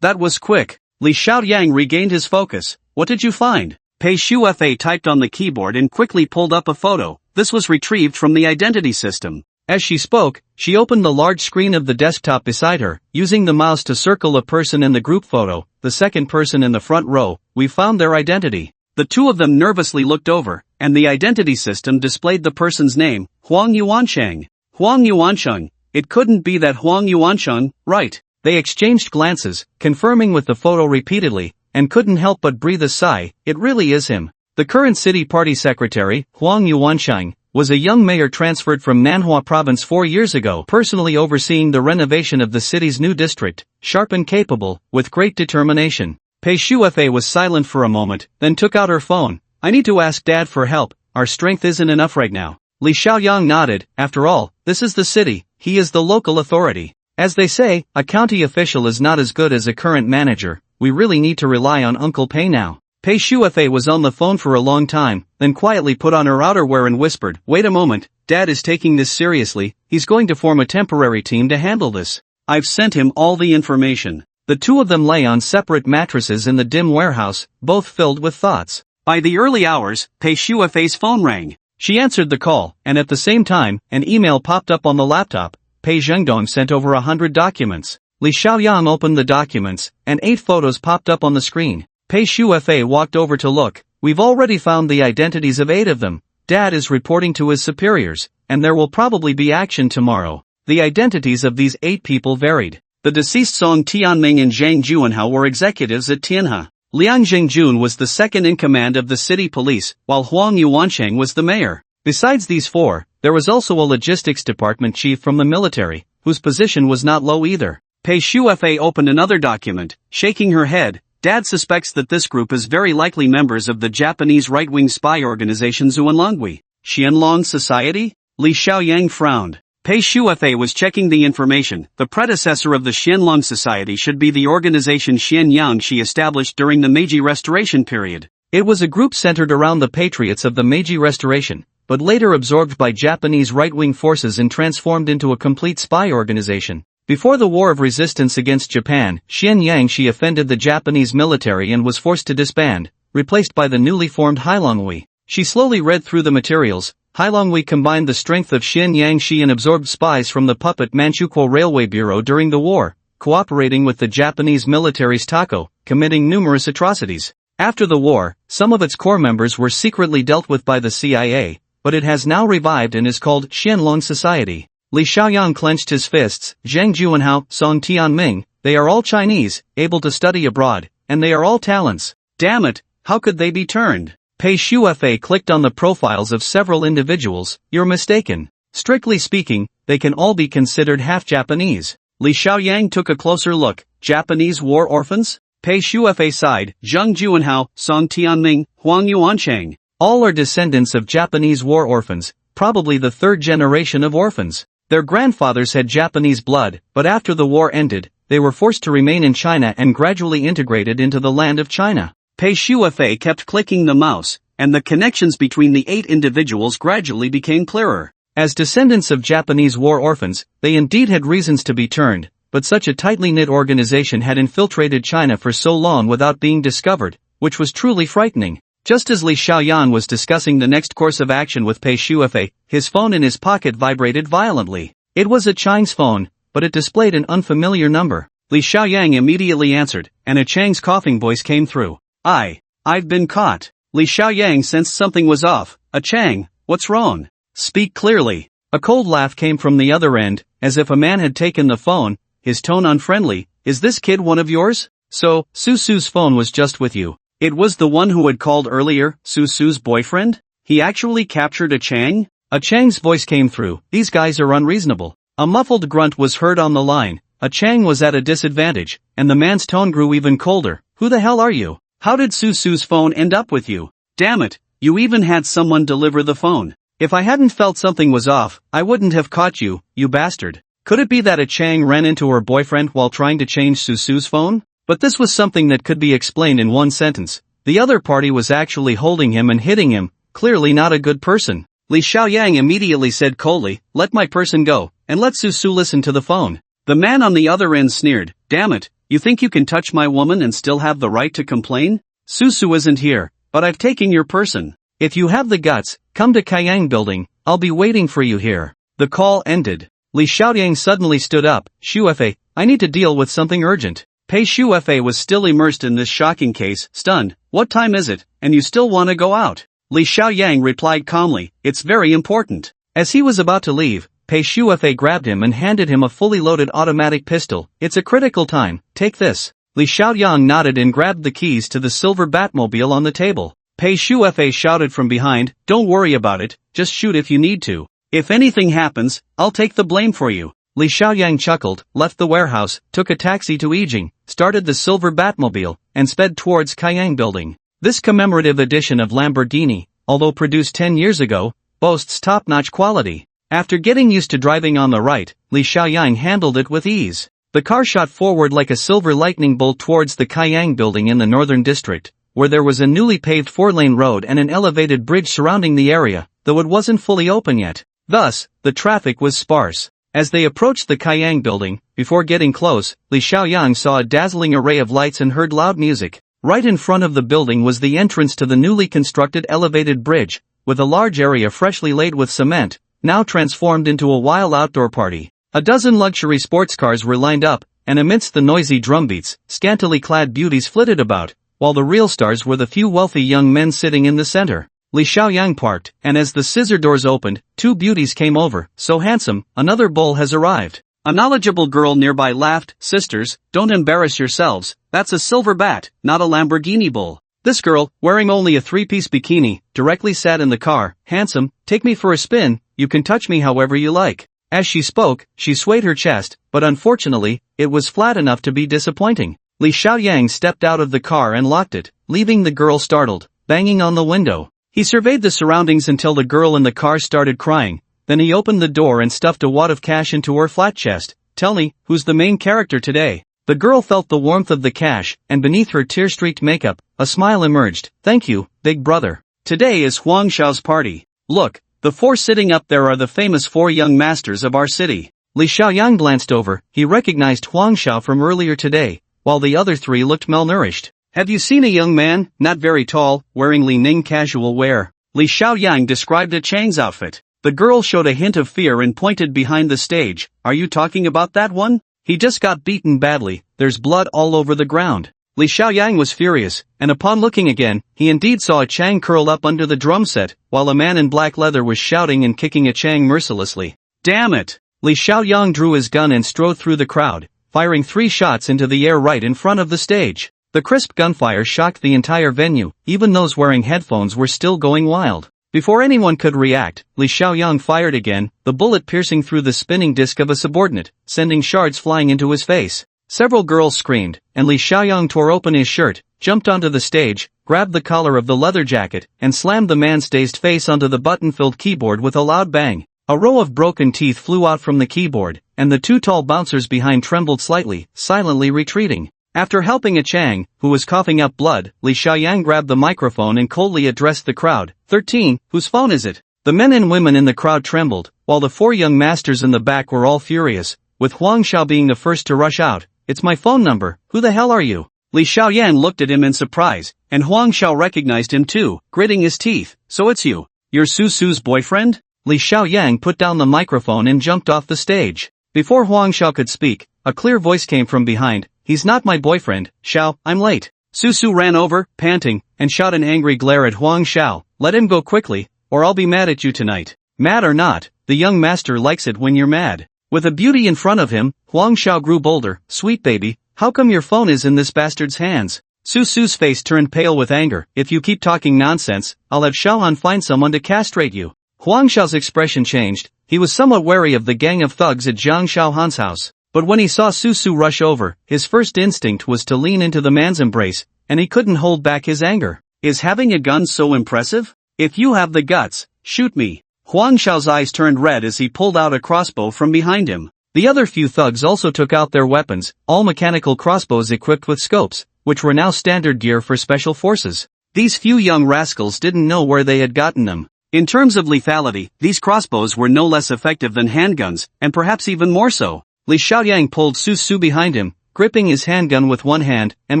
That was quick. Li Xiaoyang regained his focus. What did you find? Pei Shufei typed on the keyboard and quickly pulled up a photo. This was retrieved from the identity system. As she spoke, she opened the large screen of the desktop beside her, using the mouse to circle a person in the group photo, the second person in the front row. We found their identity. The two of them nervously looked over, and the identity system displayed the person's name, Huang Yuancheng. Huang Yuancheng. It couldn't be that Huang Yuancheng, right? They exchanged glances, confirming with the photo repeatedly, and couldn't help but breathe a sigh. It really is him. The current city party secretary, Huang Yuancheng, was a young mayor transferred from Manhwa province 4 years ago, personally overseeing the renovation of the city's new district, sharp and capable, with great determination. Pei Shuefei was silent for a moment, then took out her phone. I need to ask Dad for help, our strength isn't enough right now. Li Xiaoyang nodded. After all, this is the city, he is the local authority. As they say, a county official is not as good as a current manager. We really need to rely on Uncle Pei now. Pei Shuefei was on the phone for a long time, then quietly put on her outerwear and whispered, wait a moment, Dad is taking this seriously, he's going to form a temporary team to handle this. I've sent him all the information. The two of them lay on separate mattresses in the dim warehouse, both filled with thoughts. By the early hours, Pei Shuefei's phone rang. She answered the call, and at the same time, an email popped up on the laptop. Pei Zhengdong sent over 100 documents. Li Xiaoyang opened the documents, and 8 photos popped up on the screen. Pei Shuefei walked over to look. We've already found the identities of 8 of them. Dad is reporting to his superiors, and there will probably be action tomorrow. The identities of these 8 people varied. The deceased Song Tianming and Zhang Juanhao were executives at Tianhe. Liang Jingjun was the second in command of the city police, while Huang Yuancheng was the mayor. Besides these 4, there was also a logistics department chief from the military, whose position was not low either. Pei Shuefei opened another document, shaking her head. Dad suspects that this group is very likely members of the Japanese right-wing spy organization Xuanlonghui. Xianlong Society? Li Xiaoyang frowned. Pei Shuefei was checking the information. The predecessor of the Xianlong Society should be the organization Xianyang she established during the Meiji Restoration period. It was a group centered around the patriots of the Meiji Restoration, but later absorbed by Japanese right-wing forces and transformed into a complete spy organization. Before the War of Resistance against Japan, Xianyang she offended the Japanese military and was forced to disband, replaced by the newly formed Hailonghui. She slowly read through the materials. Hailonghui combined the strength of Xianyang she and absorbed spies from the puppet Manchukuo Railway Bureau during the war, cooperating with the Japanese military's Tako, committing numerous atrocities. After the war, some of its core members were secretly dealt with by the CIA, but it has now revived and is called Xianlong Society. Li Xiaoyang clenched his fists. Zhang Juanhao, Song Tianming, they are all Chinese, able to study abroad, and they are all talents. Damn it, how could they be turned? Pei Shuefei clicked on the profiles of several individuals. You're mistaken. Strictly speaking, they can all be considered half Japanese. Li Xiaoyang took a closer look. Japanese war orphans? Pei Shuefei sighed. Zhang Juanhao, Song Tianming, Huang Yuancheng. All are descendants of Japanese war orphans, probably the 3rd generation of orphans. Their grandfathers had Japanese blood, but after the war ended, they were forced to remain in China and gradually integrated into the land of China. Pei Shuefei kept clicking the mouse, and the connections between the 8 individuals gradually became clearer. As descendants of Japanese war orphans, they indeed had reasons to be turned, but such a tightly knit organization had infiltrated China for so long without being discovered, which was truly frightening. Just as Li Xiaoyan was discussing the next course of action with Pei Shuefei, his phone in his pocket vibrated violently. It was a Chang's phone, but it displayed an unfamiliar number. Li Xiaoyang immediately answered, and a Chang's coughing voice came through. I've been caught. Li Xiaoyang sensed something was off. A Chang, what's wrong? Speak clearly. A cold laugh came from the other end, as if a man had taken the phone, his tone unfriendly. Is this kid one of yours? So, Susu's phone was just with you. It was the one who had called earlier, Susu's boyfriend? He actually captured a Chang? A Chang's voice came through. These guys are unreasonable. A muffled grunt was heard on the line. A Chang was at a disadvantage, and the man's tone grew even colder. Who the hell are you? How did Susu's phone end up with you? Damn it, you even had someone deliver the phone. If I hadn't felt something was off, I wouldn't have caught you, you bastard. Could it be that a Chang ran into her boyfriend while trying to change Susu's phone? But this was something that could be explained in one sentence. The other party was actually holding him and hitting him, clearly not a good person. Li Xiaoyang immediately said coldly, let my person go, and let Susu listen to the phone. The man on the other end sneered, damn it, you think you can touch my woman and still have the right to complain? Susu isn't here, but I've taken your person. If you have the guts, come to Kayang building, I'll be waiting for you here. The call ended. Li Xiaoyang suddenly stood up. Shuefei, I need to deal with something urgent. Pei Shuefei was still immersed in this shocking case, stunned. What time is it, and you still want to go out? Li Xiaoyang replied calmly, it's very important. As he was about to leave, Pei Shuefei grabbed him and handed him a fully loaded automatic pistol. It's a critical time, take this. Li Xiaoyang nodded and grabbed the keys to the silver Batmobile on the table. Pei Shuefei shouted from behind, don't worry about it, just shoot if you need to. If anything happens, I'll take the blame for you. Li Xiaoyang chuckled, left the warehouse, took a taxi to Yijing, started the silver Batmobile, and sped towards Kaiyang Building. This commemorative edition of Lamborghini, although produced 10 years ago, boasts top-notch quality. After getting used to driving on the right, Li Xiaoyang handled it with ease. The car shot forward like a silver lightning bolt towards the Kaiyang Building in the northern district, where there was a newly paved 4-lane road and an elevated bridge surrounding the area, though it wasn't fully open yet. Thus, the traffic was sparse. As they approached the Kaiyang Building, before getting close, Li Xiaoyang saw a dazzling array of lights and heard loud music. Right in front of the building was the entrance to the newly constructed elevated bridge, with a large area freshly laid with cement, now transformed into a wild outdoor party. A dozen luxury sports cars were lined up, and amidst the noisy drumbeats, scantily clad beauties flitted about, while the real stars were the few wealthy young men sitting in the center. Li Xiaoyang parked, and as the scissor doors opened, two beauties came over. So handsome, another bull has arrived. A knowledgeable girl nearby laughed, sisters, don't embarrass yourselves, that's a silver bat, not a Lamborghini bull. This girl, wearing only a 3-piece bikini, directly sat in the car. Handsome, take me for a spin, you can touch me however you like. As she spoke, she swayed her chest, but unfortunately, it was flat enough to be disappointing. Li Xiaoyang stepped out of the car and locked it, leaving the girl startled, banging on the window. He surveyed the surroundings until the girl in the car started crying, then he opened the door and stuffed a wad of cash into her flat chest. Tell me, who's the main character today? The girl felt the warmth of the cash, and beneath her tear-streaked makeup, a smile emerged. Thank you, big brother. Today is Huang Xiao's party. Look, the 4 sitting up there are the famous 4 young masters of our city. Li Xiaoyang glanced over, he recognized Huang Xiao from earlier today, while the other 3 looked malnourished. Have you seen a young man, not very tall, wearing Li Ning casual wear? Li Xiaoyang described a Chang's outfit. The girl showed a hint of fear and pointed behind the stage. Are you talking about that one? He just got beaten badly, there's blood all over the ground. Li Xiaoyang was furious, and upon looking again, he indeed saw a Chang curled up under the drum set, while a man in black leather was shouting and kicking a Chang mercilessly. Damn it! Li Xiaoyang drew his gun and strode through the crowd, firing 3 shots into the air right in front of the stage. The crisp gunfire shocked the entire venue, even those wearing headphones were still going wild. Before anyone could react, Li Xiaoyang fired again, the bullet piercing through the spinning disc of a subordinate, sending shards flying into his face. Several girls screamed, and Li Xiaoyang tore open his shirt, jumped onto the stage, grabbed the collar of the leather jacket, and slammed the man's dazed face onto the button-filled keyboard with a loud bang. A row of broken teeth flew out from the keyboard, and the 2 tall bouncers behind trembled slightly, silently retreating. After helping a Chang, who was coughing up blood, Li Xiaoyang grabbed the microphone and coldly addressed the crowd. 13, whose phone is it? The men and women in the crowd trembled, while the 4 young masters in the back were all furious, with Huang Xiao being the first to rush out. It's my phone number, who the hell are you? Li Xiaoyan looked at him in surprise, and Huang Xiao recognized him too, gritting his teeth. So it's you. You're Su Su's boyfriend? Li Xiaoyang put down the microphone and jumped off the stage. Before Huang Xiao could speak, a clear voice came from behind. He's not my boyfriend, Xiao, I'm late. Su Su ran over, panting, and shot an angry glare at Huang Xiao. Let him go quickly, or I'll be mad at you tonight. Mad or not, the young master likes it when you're mad. With a beauty in front of him, Huang Xiao grew bolder. Sweet baby, how come your phone is in this bastard's hands? Su Su's face turned pale with anger. If you keep talking nonsense, I'll have Xiaohan find someone to castrate you. Huang Xiao's expression changed. He was somewhat wary of the gang of thugs at Zhang Xiaohan's house. But when he saw Su Su rush over, his first instinct was to lean into the man's embrace, and he couldn't hold back his anger. Is having a gun so impressive? If you have the guts, shoot me. Huang Xiao's eyes turned red as he pulled out a crossbow from behind him. The other few thugs also took out their weapons, all mechanical crossbows equipped with scopes, which were now standard gear for special forces. These few young rascals didn't know where they had gotten them. In terms of lethality, these crossbows were no less effective than handguns, and perhaps even more so. Li Xiaoyang pulled Su Su behind him, gripping his handgun with one hand, and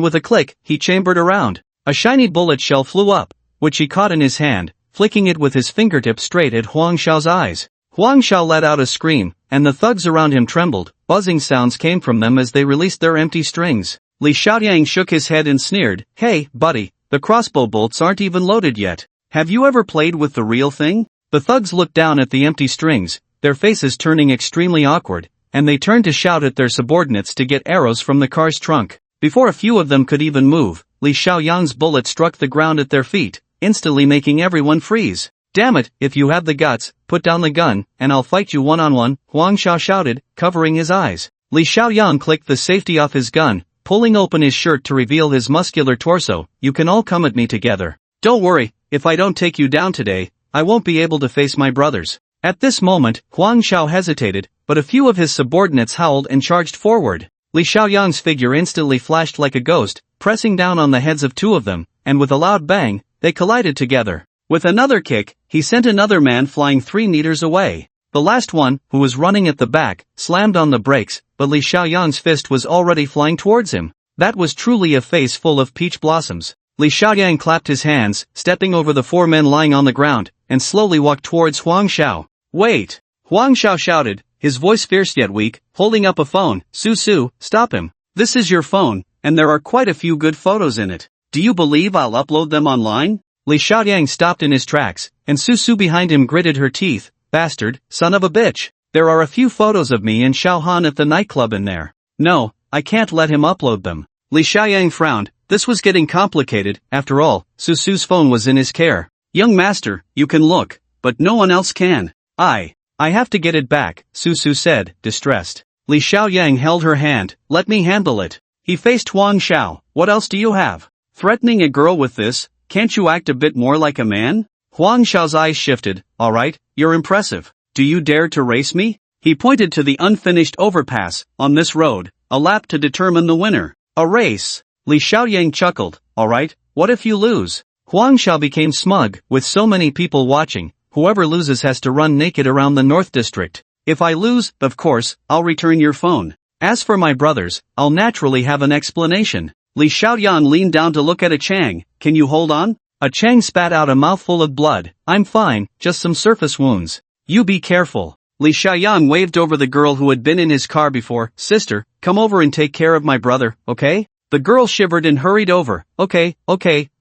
with a click, he chambered around. A shiny bullet shell flew up, which he caught in his hand, flicking it with his fingertip straight at Huang Xiao's eyes. Huang Xiao let out a scream, and the thugs around him trembled. Buzzing sounds came from them as they released their empty strings. Li Xiaoyang shook his head and sneered, "Hey, buddy, the crossbow bolts aren't even loaded yet. Have you ever played with the real thing?" The thugs looked down at the empty strings, their faces turning extremely awkward, and they turned to shout at their subordinates to get arrows from the car's trunk. Before a few of them could even move, Li Xiaoyang's bullet struck the ground at their feet, instantly making everyone freeze. "Damn it, if you have the guts, put down the gun, and I'll fight you one-on-one," Huang Xiao shouted, covering his eyes. Li Xiaoyang clicked the safety off his gun, pulling open his shirt to reveal his muscular torso. "You can all come at me together. Don't worry, if I don't take you down today, I won't be able to face my brothers." At this moment, Huang Xiao hesitated, but a few of his subordinates howled and charged forward. Li Xiaoyang's figure instantly flashed like a ghost, pressing down on the heads of two of them, and with a loud bang, they collided together. With another kick, he sent another man flying 3 meters away. The last one, who was running at the back, slammed on the brakes, but Li Xiaoyang's fist was already flying towards him. That was truly a face full of peach blossoms. Li Xiaoyang clapped his hands, stepping over the 4 men lying on the ground, and slowly walked towards Huang Xiao. "Wait!" Huang Xiao shouted, his voice fierce yet weak, holding up a phone. "Su, stop him. This is your phone, and there are quite a few good photos in it. Do you believe I'll upload them online?" Li Xiaoyang stopped in his tracks, and Su behind him gritted her teeth. "Bastard, son of a bitch. There are a few photos of me and Xiaohan at the nightclub in there. No, I can't let him upload them." Li Xiaoyang frowned. This was getting complicated. After all, Su's phone was in his care. "Young master, you can look, but no one else can." I have to get it back," Su said, distressed. Li Xiaoyang held her hand. "Let me handle it." He faced Huang Xiao. "What else do you have? Threatening a girl with this? Can't you act a bit more like a man?" Huang Xiao's eyes shifted. "Alright, you're impressive. Do you dare to race me?" He pointed to the unfinished overpass. "On this road, a lap to determine the winner." "A race?" Li Xiaoyang chuckled. "Alright, what if you lose?" Huang Xiao became smug. "With so many people watching, whoever loses has to run naked around the North District. If I lose, of course, I'll return your phone. As for my brothers, I'll naturally have an explanation." Li Xiaoyang leaned down to look at a Chang. "Can you hold on?" A Chang spat out a mouthful of blood. "I'm fine, just some surface wounds." "You be careful." Li Xiaoyang waved over the girl who had been in his car before. "Sister, come over and take care of my brother, okay?" The girl shivered and hurried over. Okay,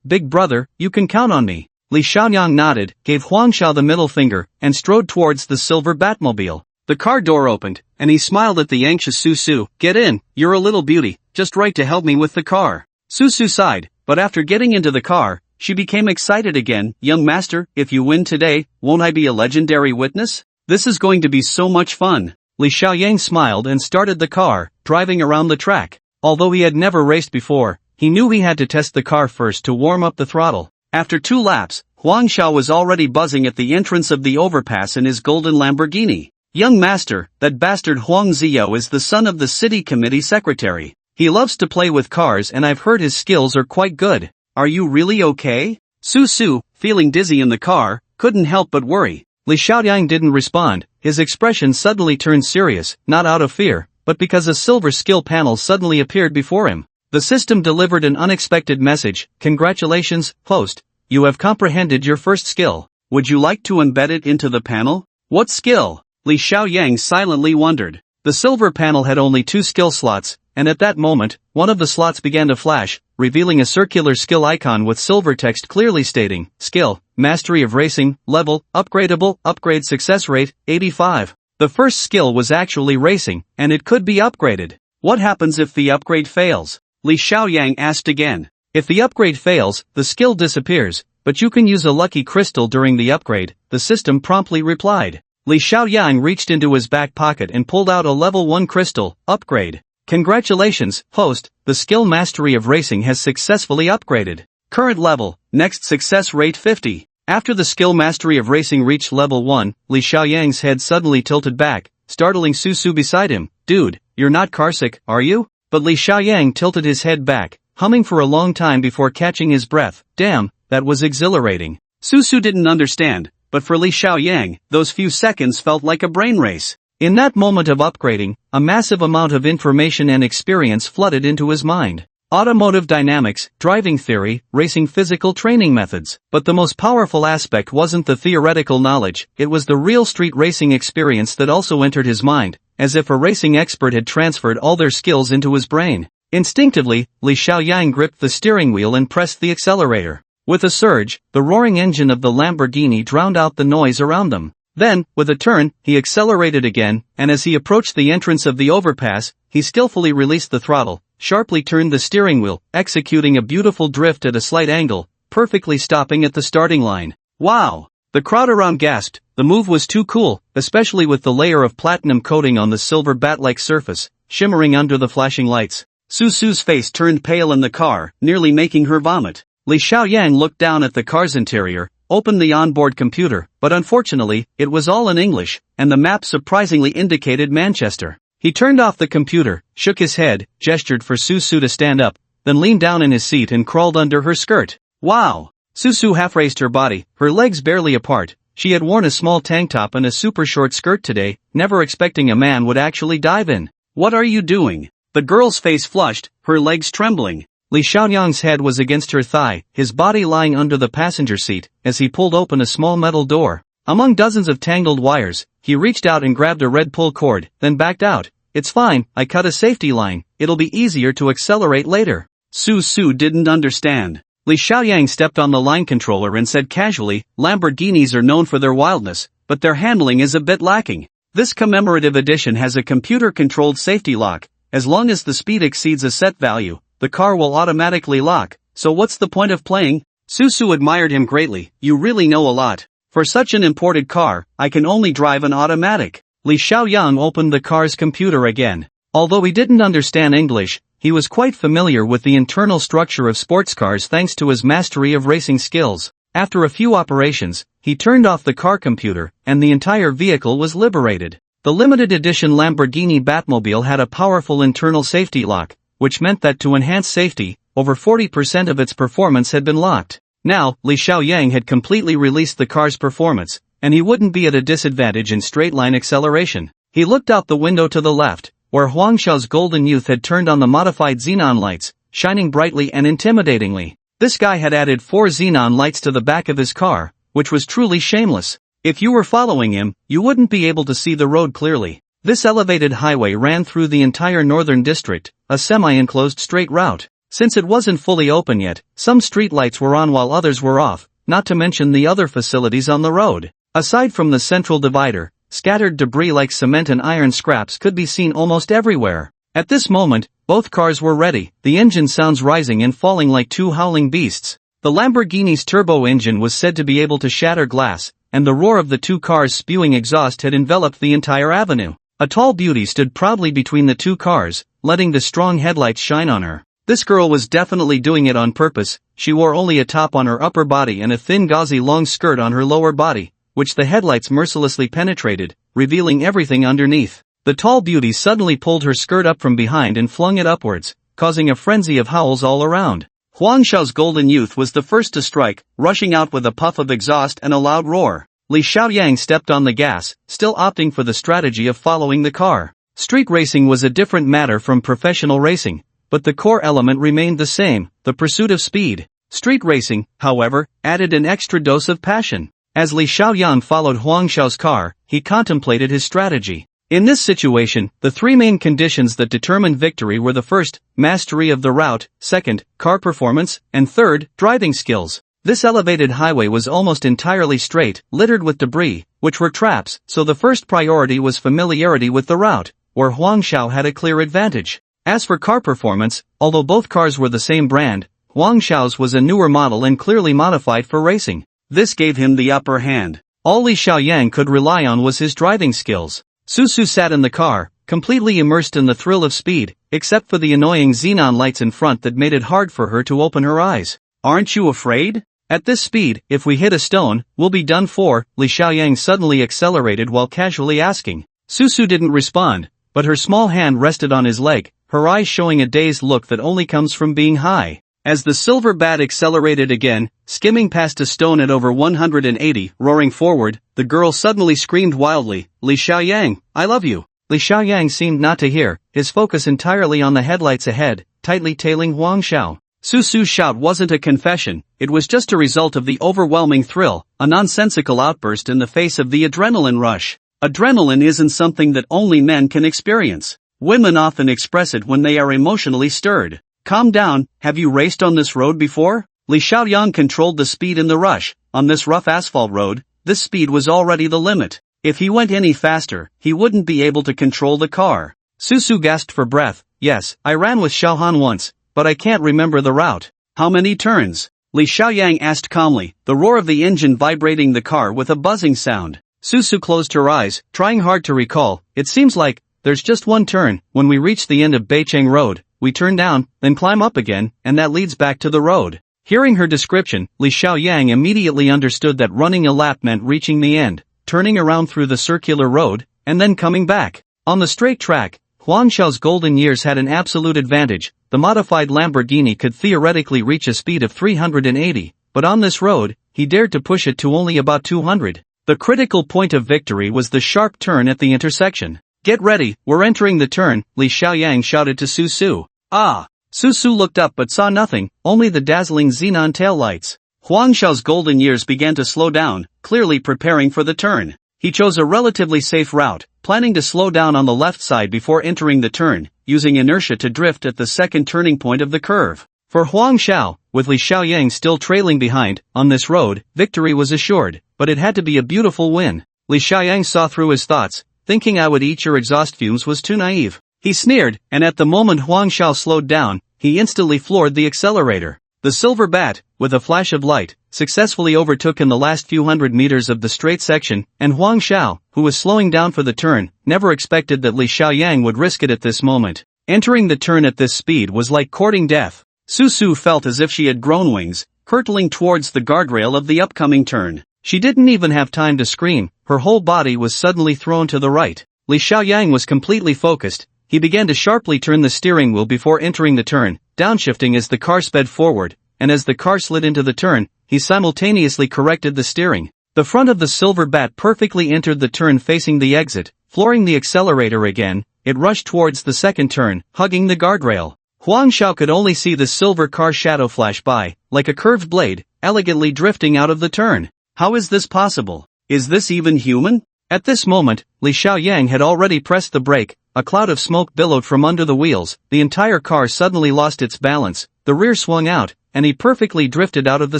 big brother, you can count on me." Li Xiaoyang nodded, gave Huang Xiao the middle finger, and strode towards the silver Batmobile. The car door opened, and he smiled at the anxious Su. "Get in, you're a little beauty, just right to help me with the car." Su sighed, but after getting into the car, she became excited again. "Young master, if you win today, won't I be a legendary witness? This is going to be so much fun." Li Xiaoyang smiled and started the car, driving around the track. Although he had never raced before, he knew he had to test the car first to warm up the throttle. After 2 laps, Huang Xiao was already buzzing at the entrance of the overpass in his golden Lamborghini. "Young master, that bastard Huang Ziyo is the son of the city committee secretary. He loves to play with cars and I've heard his skills are quite good. Are you really okay?" Su, feeling dizzy in the car, couldn't help but worry. Li Xiaoyang didn't respond. His expression suddenly turned serious, not out of fear, but because a silver skill panel suddenly appeared before him. The system delivered an unexpected message. "Congratulations, host. You have comprehended your first skill. Would you like to embed it into the panel?" "What skill?" Li Xiaoyang silently wondered. The silver panel had only 2 skill slots, and at that moment, one of the slots began to flash, revealing a circular skill icon with silver text clearly stating, "Skill, Mastery of Racing, Level, Upgradable, Upgrade Success Rate, 85. The first skill was actually racing, and it could be upgraded. "What happens if the upgrade fails?" Li Xiaoyang asked again. "If the upgrade fails, the skill disappears, but you can use a lucky crystal during the upgrade," the system promptly replied. Li Xiaoyang reached into his back pocket and pulled out a level 1 crystal. "Upgrade. Congratulations, host, the skill Mastery of Racing has successfully upgraded. Current level, next success rate 50. After the skill Mastery of Racing reached level 1, Li Xiaoyang's head suddenly tilted back, startling Su beside him. "Dude, you're not carsick, are you?" But Li Xiaoyang tilted his head back, humming for a long time before catching his breath. Damn, that was exhilarating. Su didn't understand, but for Li Xiaoyang, those few seconds felt like a brain race. In that moment of upgrading, a massive amount of information and experience flooded into his mind. automotive dynamics, driving theory, racing physical training methods. But the most powerful aspect wasn't the theoretical knowledge, it was the real street racing experience that also entered his mind, as if a racing expert had transferred all their skills into his brain. Instinctively, Li Xiaoyang gripped the steering wheel and pressed the accelerator. With a surge, the roaring engine of the Lamborghini drowned out the noise around them. Then, with a turn, he accelerated again, and as he approached the entrance of the overpass, he skillfully released the throttle, sharply turned the steering wheel, executing a beautiful drift at a slight angle, perfectly stopping at the starting line. Wow! The crowd around gasped. The move was too cool, especially with the layer of platinum coating on the silver bat-like surface, shimmering under the flashing lights. Susu's face turned pale in the car, nearly making her vomit. Li Xiaoyang looked down at the car's interior, opened the onboard computer, but unfortunately, it was all in English, and the map surprisingly indicated Manchester. He turned off the computer, shook his head, gestured for Susu to stand up, then leaned down in his seat and crawled under her skirt. Wow! Susu half-raised her body, her legs barely apart. She had worn a small tank top and a super short skirt today, never expecting a man would actually dive in. What are you doing? The girl's face flushed, her legs trembling. Li Xiaoyang's head was against her thigh, his body lying under the passenger seat, as he pulled open a small metal door. Among dozens of tangled wires, he reached out and grabbed a red pull cord, then backed out. It's fine, I cut a safety line, it'll be easier to accelerate later. Su didn't understand. Li Xiaoyang stepped on the line controller and said casually, Lamborghinis are known for their wildness, but their handling is a bit lacking. This commemorative edition has a computer-controlled safety lock. As long as the speed exceeds a set value, the car will automatically lock. So what's the point of playing? Susu admired him greatly. You really know a lot. For such an imported car, I can only drive an automatic. Li Xiaoyang opened the car's computer again. Although he didn't understand English, he was quite familiar with the internal structure of sports cars thanks to his mastery of racing skills. After a few operations, he turned off the car computer, and the entire vehicle was liberated. The limited edition Lamborghini Batmobile had a powerful internal safety lock, which meant that to enhance safety, over 40% of its performance had been locked. Now, Li Xiaoyang had completely released the car's performance, and he wouldn't be at a disadvantage in straight-line acceleration. He looked out the window to the left, where Huangshao's golden youth had turned on the modified xenon lights, shining brightly and intimidatingly. This guy had added 4 xenon lights to the back of his car, which was truly shameless. If you were following him, you wouldn't be able to see the road clearly. This elevated highway ran through the entire northern district, a semi-enclosed straight route. Since it wasn't fully open yet, some street lights were on while others were off, not to mention the other facilities on the road. Aside from the central divider, scattered debris like cement and iron scraps could be seen almost everywhere. At this moment, both cars were ready, the engine sounds rising and falling like 2 howling beasts. The Lamborghini's turbo engine was said to be able to shatter glass, and the roar of the 2 cars spewing exhaust had enveloped the entire avenue. A tall beauty stood proudly between the 2 cars, letting the strong headlights shine on her. This girl was definitely doing it on purpose. She wore only a top on her upper body and a thin gauzy long skirt on her lower body, which the headlights mercilessly penetrated, revealing everything underneath. The tall beauty suddenly pulled her skirt up from behind and flung it upwards, causing a frenzy of howls all around. Huangshao's golden youth was the first to strike, rushing out with a puff of exhaust and a loud roar. Li Xiaoyang stepped on the gas, still opting for the strategy of following the car. Street racing was a different matter from professional racing, but the core element remained the same, the pursuit of speed. Street racing, however, added an extra dose of passion. As Li Xiaoyang followed Huangshao's car, he contemplated his strategy. In this situation, the 3 main conditions that determined victory were the first, mastery of the route, second, car performance, and third, driving skills. This elevated highway was almost entirely straight, littered with debris, which were traps, so the first priority was familiarity with the route, where Huangshao had a clear advantage. As for car performance, although both cars were the same brand, Huangshao's was a newer model and clearly modified for racing. This gave him the upper hand. All Li Xiaoyang could rely on was his driving skills. Susu sat in the car, completely immersed in the thrill of speed, except for the annoying xenon lights in front that made it hard for her to open her eyes. Aren't you afraid? At this speed, if we hit a stone, we'll be done for. Li Xiaoyang suddenly accelerated while casually asking. Susu didn't respond, but her small hand rested on his leg, her eyes showing a dazed look that only comes from being high. As the silver bat accelerated again, skimming past a stone at over 180, roaring forward, the girl suddenly screamed wildly, Li Xiaoyang, I love you. Li Xiaoyang seemed not to hear, his focus entirely on the headlights ahead, tightly tailing Huang Xiao. Susu's shout wasn't a confession, it was just a result of the overwhelming thrill, a nonsensical outburst in the face of the adrenaline rush. Adrenaline isn't something that only men can experience. Women often express it when they are emotionally stirred. Calm down, have you raced on this road before? Li Xiaoyang controlled the speed in the rush. On this rough asphalt road, this speed was already the limit. If he went any faster, he wouldn't be able to control the car. Susu gasped for breath. Yes, I ran with Xiaohan once, but I can't remember the route. How many turns? Li Xiaoyang asked calmly, the roar of the engine vibrating the car with a buzzing sound. Susu closed her eyes, trying hard to recall. It seems like there's just one turn. When we reach the end of Beicheng Road, we turn down, then climb up again, and that leads back to the road. Hearing her description, Li Xiaoyang immediately understood that running a lap meant reaching the end, turning around through the circular road, and then coming back. On the straight track, Huang Xiao's golden years had an absolute advantage. The modified Lamborghini could theoretically reach a speed of 380, but on this road, he dared to push it to only about 200. The critical point of victory was the sharp turn at the intersection. Get ready, we're entering the turn, Li Xiaoyang shouted to Susu. Ah! Susu looked up but saw nothing, only the dazzling xenon taillights. Huang Xiao's golden years began to slow down, clearly preparing for the turn. He chose a relatively safe route, planning to slow down on the left side before entering the turn, using inertia to drift at the second turning point of the curve. For Huang Xiao, with Li Xiaoyang still trailing behind, on this road, victory was assured, but it had to be a beautiful win. Li Xiaoyang saw through his thoughts, thinking I would eat your exhaust fumes was too naive. He sneered, and at the moment Huang Xiao slowed down, he instantly floored the accelerator. The silver bat, with a flash of light, successfully overtook in the last few hundred meters of the straight section, and Huang Xiao, who was slowing down for the turn, never expected that Li Xiaoyang would risk it at this moment. Entering the turn at this speed was like courting death. Susu felt as if she had grown wings, hurtling towards the guardrail of the upcoming turn. She didn't even have time to scream, her whole body was suddenly thrown to the right. Li Xiaoyang was completely focused. He began to sharply turn the steering wheel before entering the turn, downshifting as the car sped forward, and as the car slid into the turn, he simultaneously corrected the steering. The front of the silver bat perfectly entered the turn facing the exit, flooring the accelerator again. It rushed towards the second turn, hugging the guardrail. Huang Xiao could only see the silver car shadow flash by, like a curved blade, elegantly drifting out of the turn. How is this possible? Is this even human? At this moment, Li Xiaoyang had already pressed the brake. A cloud of smoke billowed from under the wheels, the entire car suddenly lost its balance, the rear swung out, and he perfectly drifted out of the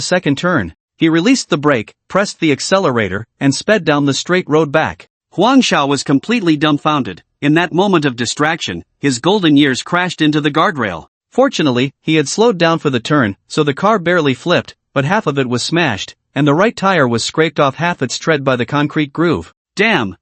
second turn. He released the brake, pressed the accelerator, and sped down the straight road back. Huang Xiao was completely dumbfounded. In that moment of distraction, his golden years crashed into the guardrail. Fortunately, he had slowed down for the turn, so the car barely flipped, but half of it was smashed, and the right tire was scraped off half its tread by the concrete groove. Damn,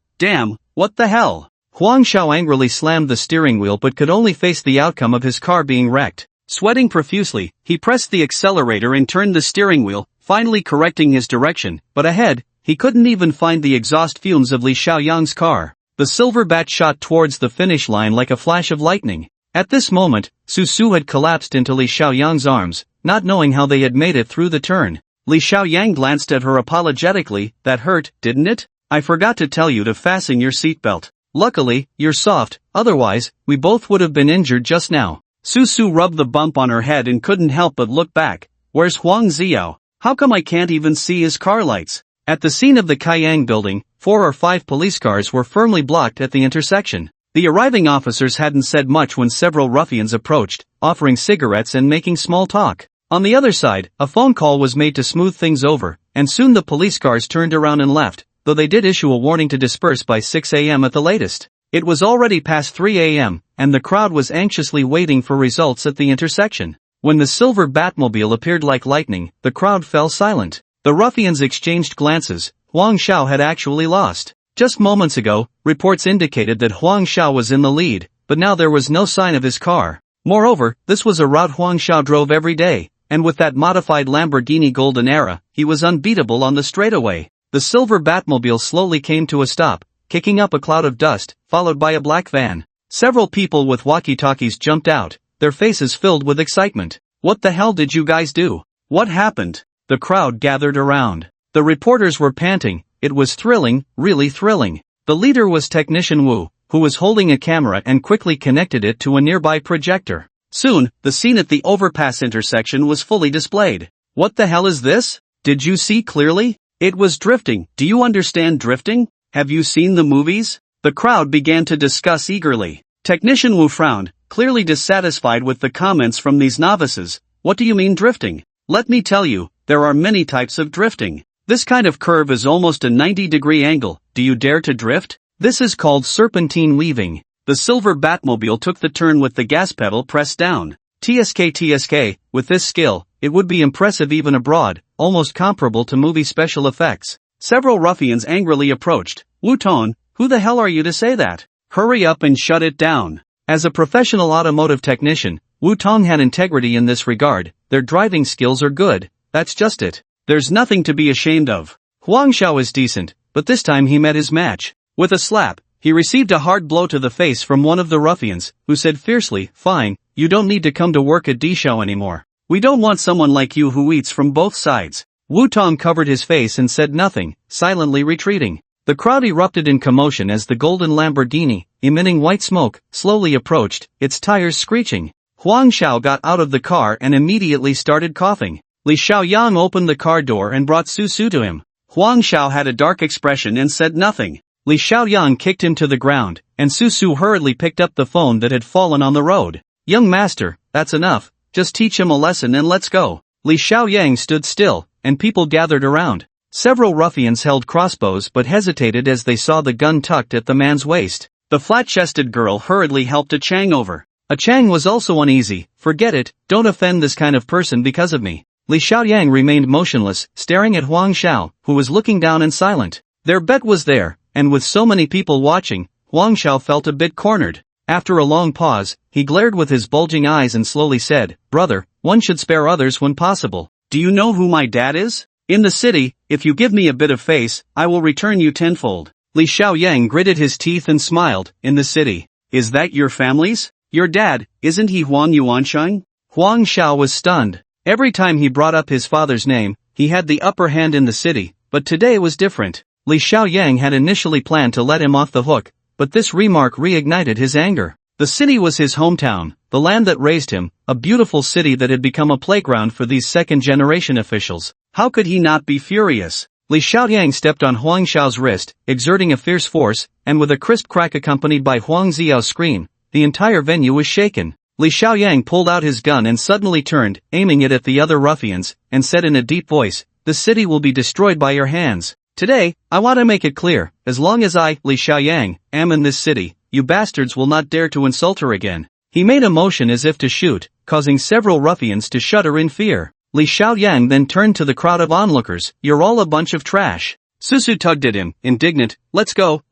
what the hell? Huang Xiao angrily slammed the steering wheel but could only face the outcome of his car being wrecked. Sweating profusely, he pressed the accelerator and turned the steering wheel, finally correcting his direction, but ahead, he couldn't even find the exhaust fumes of Li Xiaoyang's car. The silver bat shot towards the finish line like a flash of lightning. At this moment, Susu had collapsed into Li Xiaoyang's arms, not knowing how they had made it through the turn. Li Xiaoyang glanced at her apologetically. That hurt, didn't it? I forgot to tell you to fasten your seatbelt. Luckily, you're soft, otherwise, we both would have been injured just now. Susu rubbed the bump on her head and couldn't help but look back. Where's Huang Xiao? How come I can't even see his car lights? At the scene of the Kaiyang building, 4 or 5 police cars were firmly blocked at the intersection. The arriving officers hadn't said much when several ruffians approached, offering cigarettes and making small talk. On the other side, a phone call was made to smooth things over, and soon the police cars turned around and left, though they did issue a warning to disperse by 6 a.m. at the latest. It was already past 3 a.m., and the crowd was anxiously waiting for results at the intersection. When the silver Batmobile appeared like lightning, the crowd fell silent. The ruffians exchanged glances. Huang Xiao had actually lost. Just moments ago, reports indicated that Huang Xiao was in the lead, but now there was no sign of his car. Moreover, this was a route Huang Xiao drove every day, and with that modified Lamborghini Golden Era, he was unbeatable on the straightaway. The silver Batmobile slowly came to a stop, kicking up a cloud of dust, followed by a black van. Several people with walkie-talkies jumped out, their faces filled with excitement. What the hell did you guys do? What happened? The crowd gathered around. The reporters were panting. It was thrilling, really thrilling. The leader was Technician Wu, who was holding a camera and quickly connected it to a nearby projector. Soon, the scene at the overpass intersection was fully displayed. What the hell is this? Did you see clearly? It was drifting. Do you understand drifting? Have you seen the movies? The crowd began to discuss eagerly. Technician Wu frowned, clearly dissatisfied with the comments from these novices. What do you mean drifting? Let me tell you, there are many types of drifting. This kind of curve is almost a 90-degree angle. Do you dare to drift? This is called serpentine weaving. The silver Batmobile took the turn with the gas pedal pressed down. TSK, with this skill, it would be impressive even abroad, almost comparable to movie special effects. Several ruffians angrily approached. Wu Tong, who the hell are you to say that? Hurry up and shut it down. As a professional automotive technician, Wu Tong had integrity in this regard. Their driving skills are good, that's just it. There's nothing to be ashamed of. Huang Xiao is decent, but this time he met his match. With a slap, he received a hard blow to the face from one of the ruffians, who said fiercely, "Fine, you don't need to come to work at D-Show anymore. We don't want someone like you who eats from both sides." Wu Tong covered his face and said nothing, silently retreating. The crowd erupted in commotion as the golden Lamborghini, emitting white smoke, slowly approached, its tires screeching. Huang Xiao got out of the car and immediately started coughing. Li Xiaoyang opened the car door and brought Su Su to him. Huang Xiao had a dark expression and said nothing. Li Xiaoyang kicked him to the ground, and Su Su hurriedly picked up the phone that had fallen on the road. "Young master, that's enough, just teach him a lesson and let's go." Li Xiaoyang stood still, and people gathered around. Several ruffians held crossbows but hesitated as they saw the gun tucked at the man's waist. The flat-chested girl hurriedly helped a Chang over. A Chang was also uneasy. "Forget it, don't offend this kind of person because of me." Li Xiaoyang remained motionless, staring at Huang Xiao, who was looking down and silent. Their bet was there, and with so many people watching, Huang Xiao felt a bit cornered. After a long pause, he glared with his bulging eyes and slowly said, "Brother, one should spare others when possible. Do you know who my dad is? In the city, if you give me a bit of face, I will return you tenfold." Li Xiaoyang gritted his teeth and smiled. "In the city? Is that your family's? Your dad, isn't he Huang Yuansheng?" Huang Xiao was stunned. Every time he brought up his father's name, he had the upper hand in the city, but today was different. Li Xiaoyang had initially planned to let him off the hook, but this remark reignited his anger. The city was his hometown, the land that raised him, a beautiful city that had become a playground for these second-generation officials. How could he not be furious? Li Xiaoyang stepped on Huang Xiao's wrist, exerting a fierce force, and with a crisp crack accompanied by Huang Ziyao's scream, the entire venue was shaken. Li Xiaoyang pulled out his gun and suddenly turned, aiming it at the other ruffians, and said in a deep voice, "The city will be destroyed by your hands. Today, I want to make it clear, as long as I, Li Xiaoyang, am in this city, you bastards will not dare to insult her again." He made a motion as if to shoot, causing several ruffians to shudder in fear. Li Xiaoyang then turned to the crowd of onlookers. "You're all a bunch of trash." Susu tugged at him, indignant. Let's go,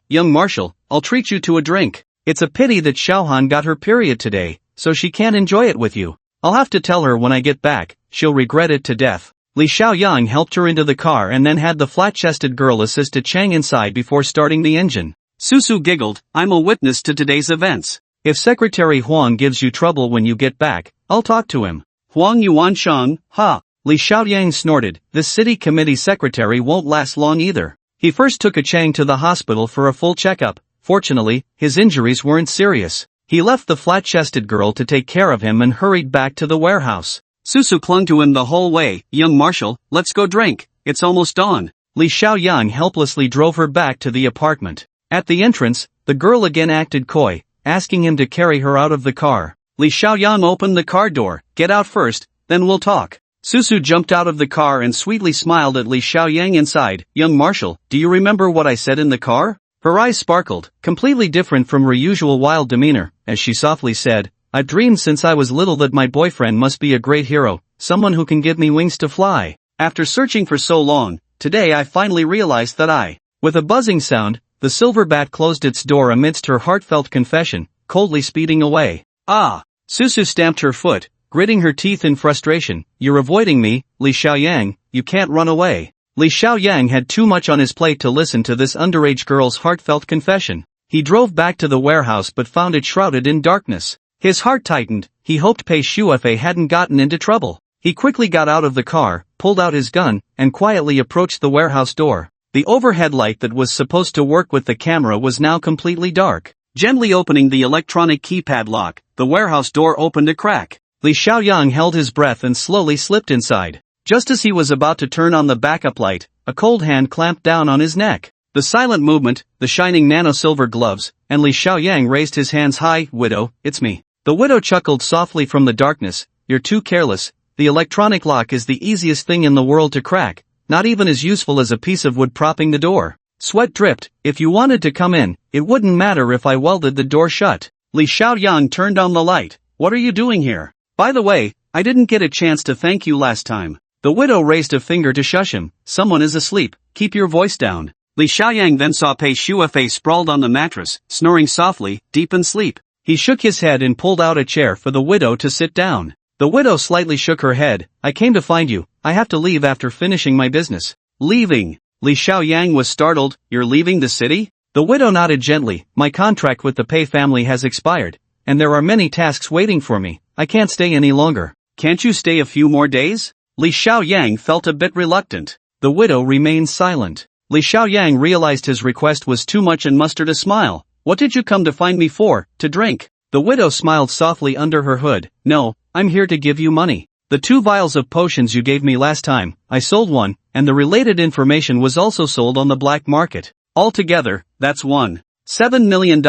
young marshal, I'll treat you to a drink. It's a pity that Xiaohan got her period today, so she can't enjoy it with you. I'll have to tell her when I get back, she'll regret it to death." Li Xiaoyang helped her into the car and then had the flat-chested girl assist a Chang inside before starting the engine. Susu giggled, "I'm a witness to today's events. If Secretary Huang gives you trouble when you get back, I'll talk to him." "Huang Yuansheng, ha!" Li Xiaoyang snorted. "This city committee secretary won't last long either." He first took a Chang to the hospital for a full checkup. Fortunately, his injuries weren't serious. He left the flat-chested girl to take care of him and hurried back to the warehouse. Susu clung to him the whole way. "Young marshal, let's go drink. It's almost dawn." Li Xiaoyang helplessly drove her back to the apartment. At the entrance, the girl again acted coy, asking him to carry her out of the car. Li Xiaoyang opened the car door. "Get out first, then we'll talk." Susu jumped out of the car and sweetly smiled at Li Xiaoyang inside. "Young marshal, do you remember what I said in the car?" Her eyes sparkled, completely different from her usual wild demeanor, as she softly said, "I've dreamed since I was little that my boyfriend must be a great hero, someone who can give me wings to fly. After searching for so long, today I finally realized that I..." With a buzzing sound, the silver bat closed its door amidst her heartfelt confession, coldly speeding away. "Ah!" Susu stamped her foot, gritting her teeth in frustration. "You're avoiding me, Li Xiaoyang, you can't run away." Li Xiaoyang had too much on his plate to listen to this underage girl's heartfelt confession. He drove back to the warehouse but found it shrouded in darkness. His heart tightened. He hoped Pei Shuefei hadn't gotten into trouble. He quickly got out of the car, pulled out his gun, and quietly approached the warehouse door. The overhead light that was supposed to work with the camera was now completely dark. Gently opening the electronic keypad lock, the warehouse door opened a crack. Li Xiaoyang held his breath and slowly slipped inside. Just as he was about to turn on the backup light, a cold hand clamped down on his neck. The silent movement, the shining nano-silver gloves, and Li Xiaoyang raised his hands high. "Widow, it's me." The widow chuckled softly from the darkness. "You're too careless. The electronic lock is the easiest thing in the world to crack, not even as useful as a piece of wood propping the door." Sweat dripped. "If you wanted to come in, it wouldn't matter if I welded the door shut." Li Xiaoyang turned on the light. "What are you doing here? By the way, I didn't get a chance to thank you last time." The widow raised a finger to shush him. "Someone is asleep, keep your voice down." Li Xiaoyang then saw Pei Shuefei sprawled on the mattress, snoring softly, deep in sleep. He shook his head and pulled out a chair for the widow to sit down. The widow slightly shook her head. "I came to find you. I have to leave after finishing my business." "Leaving?" Li Xiaoyang was startled. "You're leaving the city?" The widow nodded gently. "My contract with the Pei family has expired, and there are many tasks waiting for me. I can't stay any longer." "Can't you stay a few more days?" Li Xiaoyang felt a bit reluctant. The widow remained silent. Li Xiaoyang realized his request was too much and mustered a smile. "What did you come to find me for? To drink?" The widow smiled softly under her hood. "No, I'm here to give you money. The 2 vials of potions you gave me last time, I sold one, and the related information was also sold on the black market. Altogether, that's $1.7 million,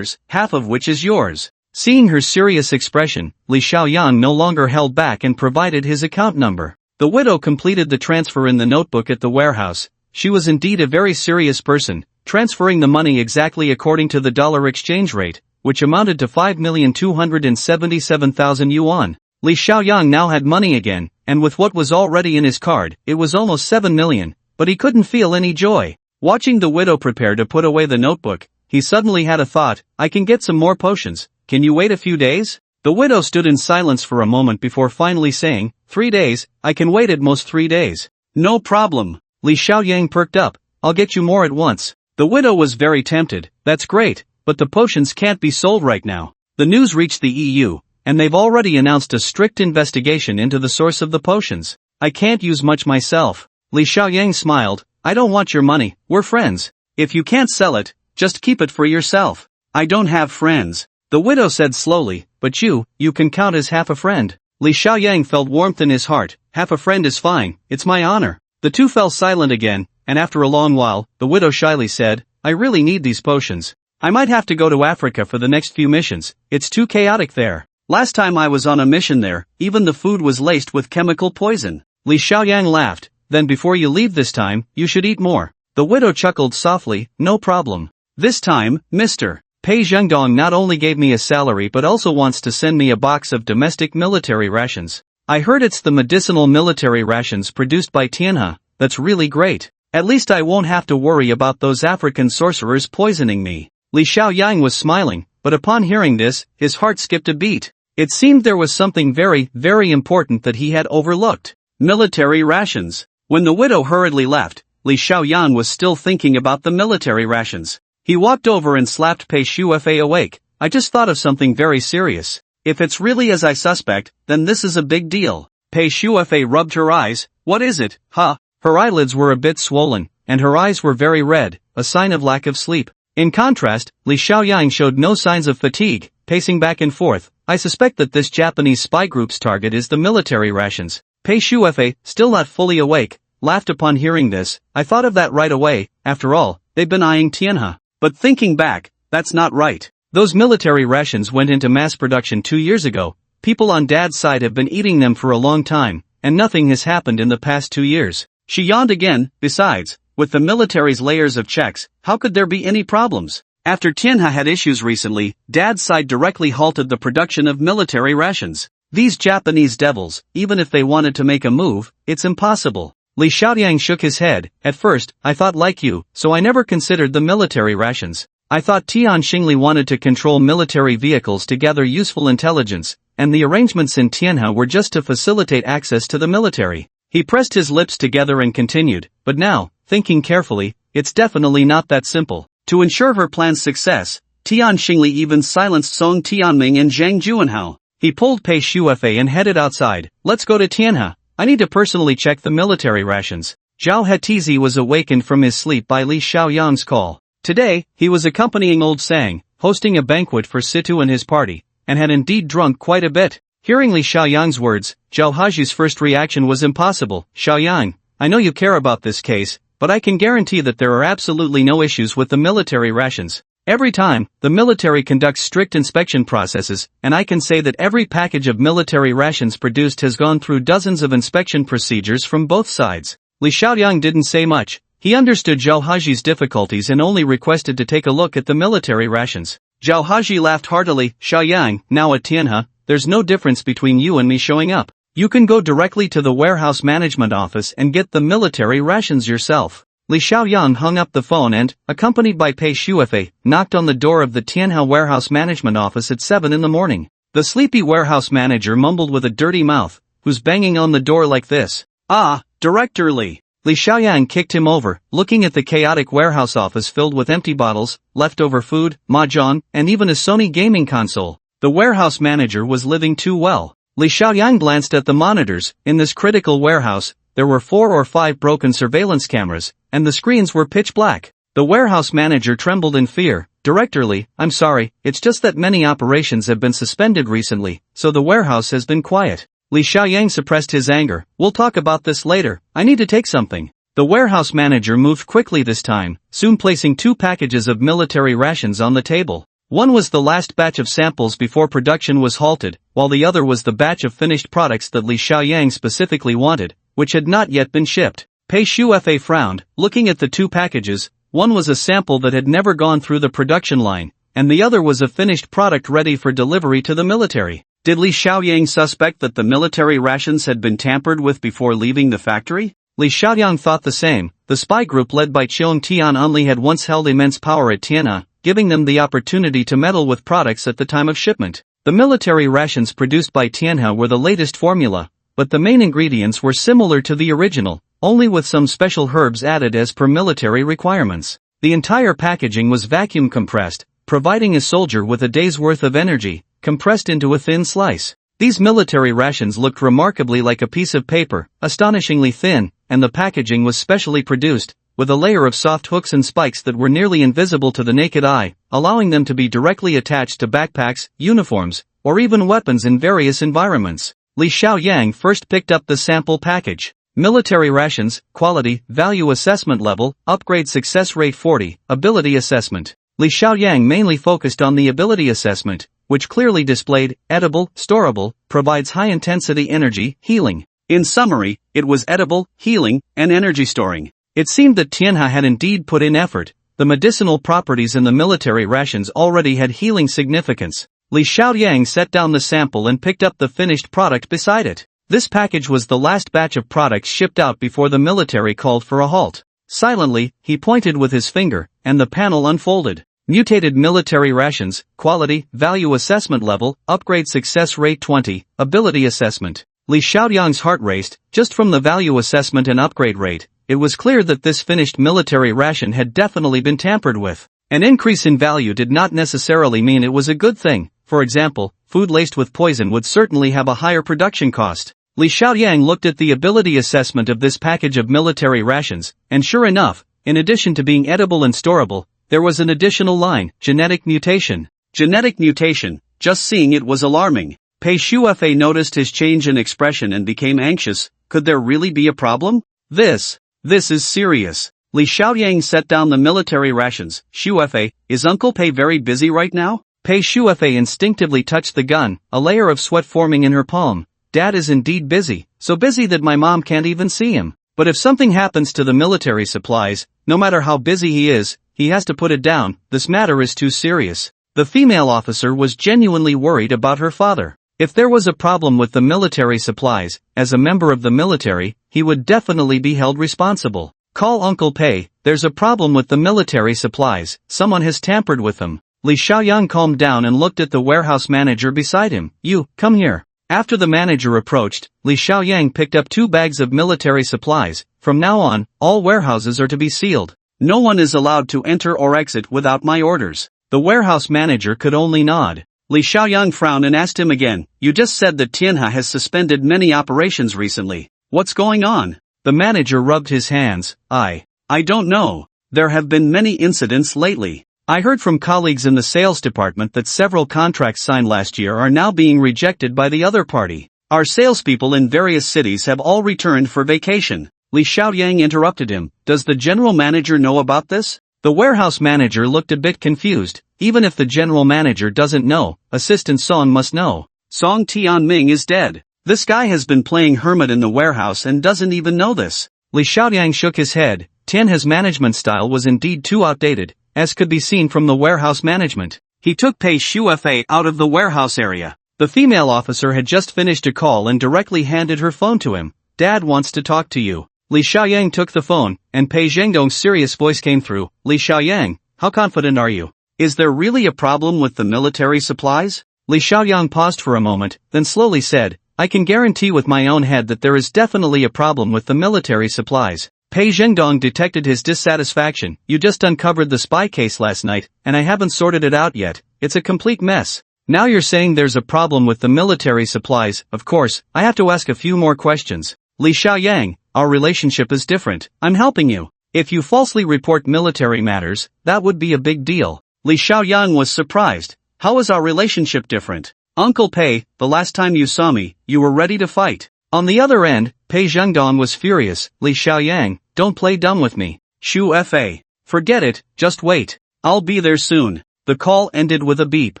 half of which is yours." Seeing her serious expression, Li Xiaoyang no longer held back and provided his account number. The widow completed the transfer in the notebook at the warehouse. She was indeed a very serious person, transferring the money exactly according to the dollar exchange rate, which amounted to 5,277,000 yuan. Li Xiaoyang now had money again, and with what was already in his card, it was almost 7 million, but he couldn't feel any joy. Watching the widow prepare to put away the notebook, he suddenly had a thought. "I can get some more potions. Can you wait a few days?" The widow stood in silence for a moment before finally saying, 3 days, I can wait at most 3 days." "No problem." Li Xiaoyang perked up. "I'll get you more at once." The widow was very tempted. "That's great, but the potions can't be sold right now." The news reached the EU, and they've already announced a strict investigation into the source of the potions. "I can't use much myself." Li Xiaoyang smiled. "I don't want your money, we're friends. If you can't sell it, just keep it for yourself." "I don't have friends," the widow said slowly, "but you can count as half a friend." Li Xiaoyang felt warmth in his heart. "Half a friend is fine, it's my honor." The two fell silent again, and after a long while, the widow shyly said, "I really need these potions. I might have to go to Africa for the next few missions, it's too chaotic there. Last time I was on a mission there, even the food was laced with chemical poison." Li Xiaoyang laughed. "Then before you leave this time, you should eat more." The widow chuckled softly. "No problem. This time, Mr. Pei Zhengdong not only gave me a salary but also wants to send me a box of domestic military rations. I heard it's the medicinal military rations produced by Tianhe. That's really great. At least I won't have to worry about those African sorcerers poisoning me." Li Xiaoyang was smiling, but upon hearing this, his heart skipped a beat. It seemed there was something very, very important that he had overlooked. Military rations. When the widow hurriedly left, Li Xiaoyang was still thinking about the military rations. He walked over and slapped Pei Shuefei awake. "I just thought of something very serious. If it's really as I suspect, then this is a big deal." Pei Shuefei rubbed her eyes. "What is it, huh?" Her eyelids were a bit swollen, and her eyes were very red, a sign of lack of sleep. In contrast, Li Xiaoyang showed no signs of fatigue, pacing back and forth. "I suspect that this Japanese spy group's target is the military rations." Pei Shuefei, still not fully awake, laughed upon hearing this. "I thought of that right away. After all, they've been eyeing Tianhe. But thinking back, that's not right. Those military rations went into mass production 2 years ago. People on Dad's side have been eating them for a long time, and nothing has happened in the past 2 years." She yawned again. "Besides, with the military's layers of checks, how could there be any problems? After Tianhe had issues recently, Dad's side directly halted the production of military rations. These Japanese devils, even if they wanted to make a move, it's impossible." Li Xiaoyang shook his head. "At first, I thought like you, so I never considered the military rations. I thought Tian Xingli wanted to control military vehicles to gather useful intelligence, and the arrangements in Tianhe were just to facilitate access to the military." He pressed his lips together and continued, "But now, thinking carefully, it's definitely not that simple. To ensure her plan's success, Tian Xingli even silenced Song Tianming and Zhang Juanhao." He pulled Pei Shuefei and headed outside. "Let's go to Tianhe. I need to personally check the military rations." Zhao Hetizi was awakened from his sleep by Li Xiaoyang's call. Today, he was accompanying old Sang, hosting a banquet for Situ and his party, and had indeed drunk quite a bit. Hearing Li Xiaoyang's words, Zhao Haji's first reaction was impossible. Xiaoyang, I know you care about this case, but I can guarantee that there are absolutely no issues with the military rations. Every time, the military conducts strict inspection processes, and I can say that every package of military rations produced has gone through dozens of inspection procedures from both sides. Li Xiaoyang didn't say much. He understood Zhao Haji's difficulties and only requested to take a look at the military rations. Zhao Haji laughed heartily. Xiaoyang, now at Tianhe, there's no difference between you and me showing up. You can go directly to the warehouse management office and get the military rations yourself. Li Xiaoyang hung up the phone and, accompanied by Pei Shuefei, knocked on the door of the Tianhe warehouse management office at 7 in the morning. The sleepy warehouse manager mumbled with a dirty mouth, "Who's banging on the door like this?" "Ah, Director Li." Li Xiaoyang kicked him over, looking at the chaotic warehouse office filled with empty bottles, leftover food, mahjong, and even a Sony gaming console. The warehouse manager was living too well. Li Xiaoyang glanced at the monitors. In this critical warehouse, there were 4 or 5 broken surveillance cameras, and the screens were pitch black. The warehouse manager trembled in fear. "Director Li, I'm sorry, it's just that many operations have been suspended recently, so the warehouse has been quiet." Li Xiaoyang suppressed his anger. "We'll talk about this later, I need to take something." The warehouse manager moved quickly this time, soon placing 2 packages of military rations on the table. One was the last batch of samples before production was halted, while the other was the batch of finished products that Li Xiaoyang specifically wanted, which had not yet been shipped. Pei Shuefei frowned, looking at the 2 packages. One was a sample that had never gone through the production line, and the other was a finished product ready for delivery to the military. Did Li Xiaoyang suspect that the military rations had been tampered with before leaving the factory? Li Xiaoyang thought the same. The spy group led by Cheong Tian'anli had once held immense power at Tianhe, giving them the opportunity to meddle with products at the time of shipment. The military rations produced by Tianhe were the latest formula, but the main ingredients were similar to the original, only with some special herbs added as per military requirements. The entire packaging was vacuum compressed, providing a soldier with a day's worth of energy, compressed into a thin slice. These military rations looked remarkably like a piece of paper, astonishingly thin, and the packaging was specially produced, with a layer of soft hooks and spikes that were nearly invisible to the naked eye, allowing them to be directly attached to backpacks, uniforms, or even weapons in various environments. Li Xiaoyang first picked up the sample package. Military rations, quality, value assessment level, upgrade success rate 40, ability assessment. Li Xiaoyang mainly focused on the ability assessment, which clearly displayed, edible, storable, provides high-intensity energy, healing. In summary, it was edible, healing, and energy storing. It seemed that Tianhe had indeed put in effort. The medicinal properties in the military rations already had healing significance. Li Xiaoyang set down the sample and picked up the finished product beside it. This package was the last batch of products shipped out before the military called for a halt. Silently, he pointed with his finger, and the panel unfolded. Mutated military rations, quality, value assessment level, upgrade success rate 20, ability assessment. Li Xiaoyang's heart raced. Just from the value assessment and upgrade rate, it was clear that this finished military ration had definitely been tampered with. An increase in value did not necessarily mean it was a good thing. For example, food laced with poison would certainly have a higher production cost. Li Xiaoyang looked at the ability assessment of this package of military rations, and sure enough, in addition to being edible and storable, there was an additional line, genetic mutation. Genetic mutation, just seeing it was alarming. Pei Shuefei noticed his change in expression and became anxious. Could there really be a problem? This is serious. Li Xiaoyang set down the military rations. Shuefei, is Uncle Pei very busy right now? Pei Shuefei instinctively touched the gun, a layer of sweat forming in her palm. Dad is indeed busy, so busy that my mom can't even see him. But if something happens to the military supplies, no matter how busy he is, he has to put it down. This matter is too serious. The female officer was genuinely worried about her father. If there was a problem with the military supplies, as a member of the military, he would definitely be held responsible. Call Uncle Pei, there's a problem with the military supplies, someone has tampered with them. Li Xiaoyang calmed down and looked at the warehouse manager beside him. You, come here. After the manager approached, Li Xiaoyang picked up 2 bags of military supplies. From now on, all warehouses are to be sealed. No one is allowed to enter or exit without my orders. The warehouse manager could only nod. Li Xiaoyang frowned and asked him again, you just said that Tianhe has suspended many operations recently. What's going on? The manager rubbed his hands. I don't know. There have been many incidents lately. I heard from colleagues in the sales department that several contracts signed last year are now being rejected by the other party. Our salespeople in various cities have all returned for vacation. Li Xiaoyang interrupted him. Does the general manager know about this? The warehouse manager looked a bit confused. Even if the general manager doesn't know, Assistant Song must know. Song Tianming is dead. This guy has been playing hermit in the warehouse and doesn't even know this. Li Xiaoyang shook his head. Tianhe's management style was indeed too outdated, as could be seen from the warehouse management. He took Pei Shuefei out of the warehouse area. The female officer had just finished a call and directly handed her phone to him. Dad wants to talk to you. Li Xiaoyang took the phone, and Pei Zhengdong's serious voice came through. Li Xiaoyang, how confident are you? Is there really a problem with the military supplies? Li Xiaoyang paused for a moment, then slowly said, I can guarantee with my own head that there is definitely a problem with the military supplies. Pei Zhengdong detected his dissatisfaction. You just uncovered the spy case last night, and I haven't sorted it out yet. It's a complete mess. Now you're saying there's a problem with the military supplies. Of course, I have to ask a few more questions. Li Xiaoyang, our relationship is different. I'm helping you. If you falsely report military matters, that would be a big deal. Li Xiaoyang was surprised. How is our relationship different? Uncle Pei, the last time you saw me, you were ready to fight. On the other end, Pei Zhengdong was furious. Li Xiaoyang, don't play dumb with me. Shu Fa. Forget it, just wait. I'll be there soon. The call ended with a beep.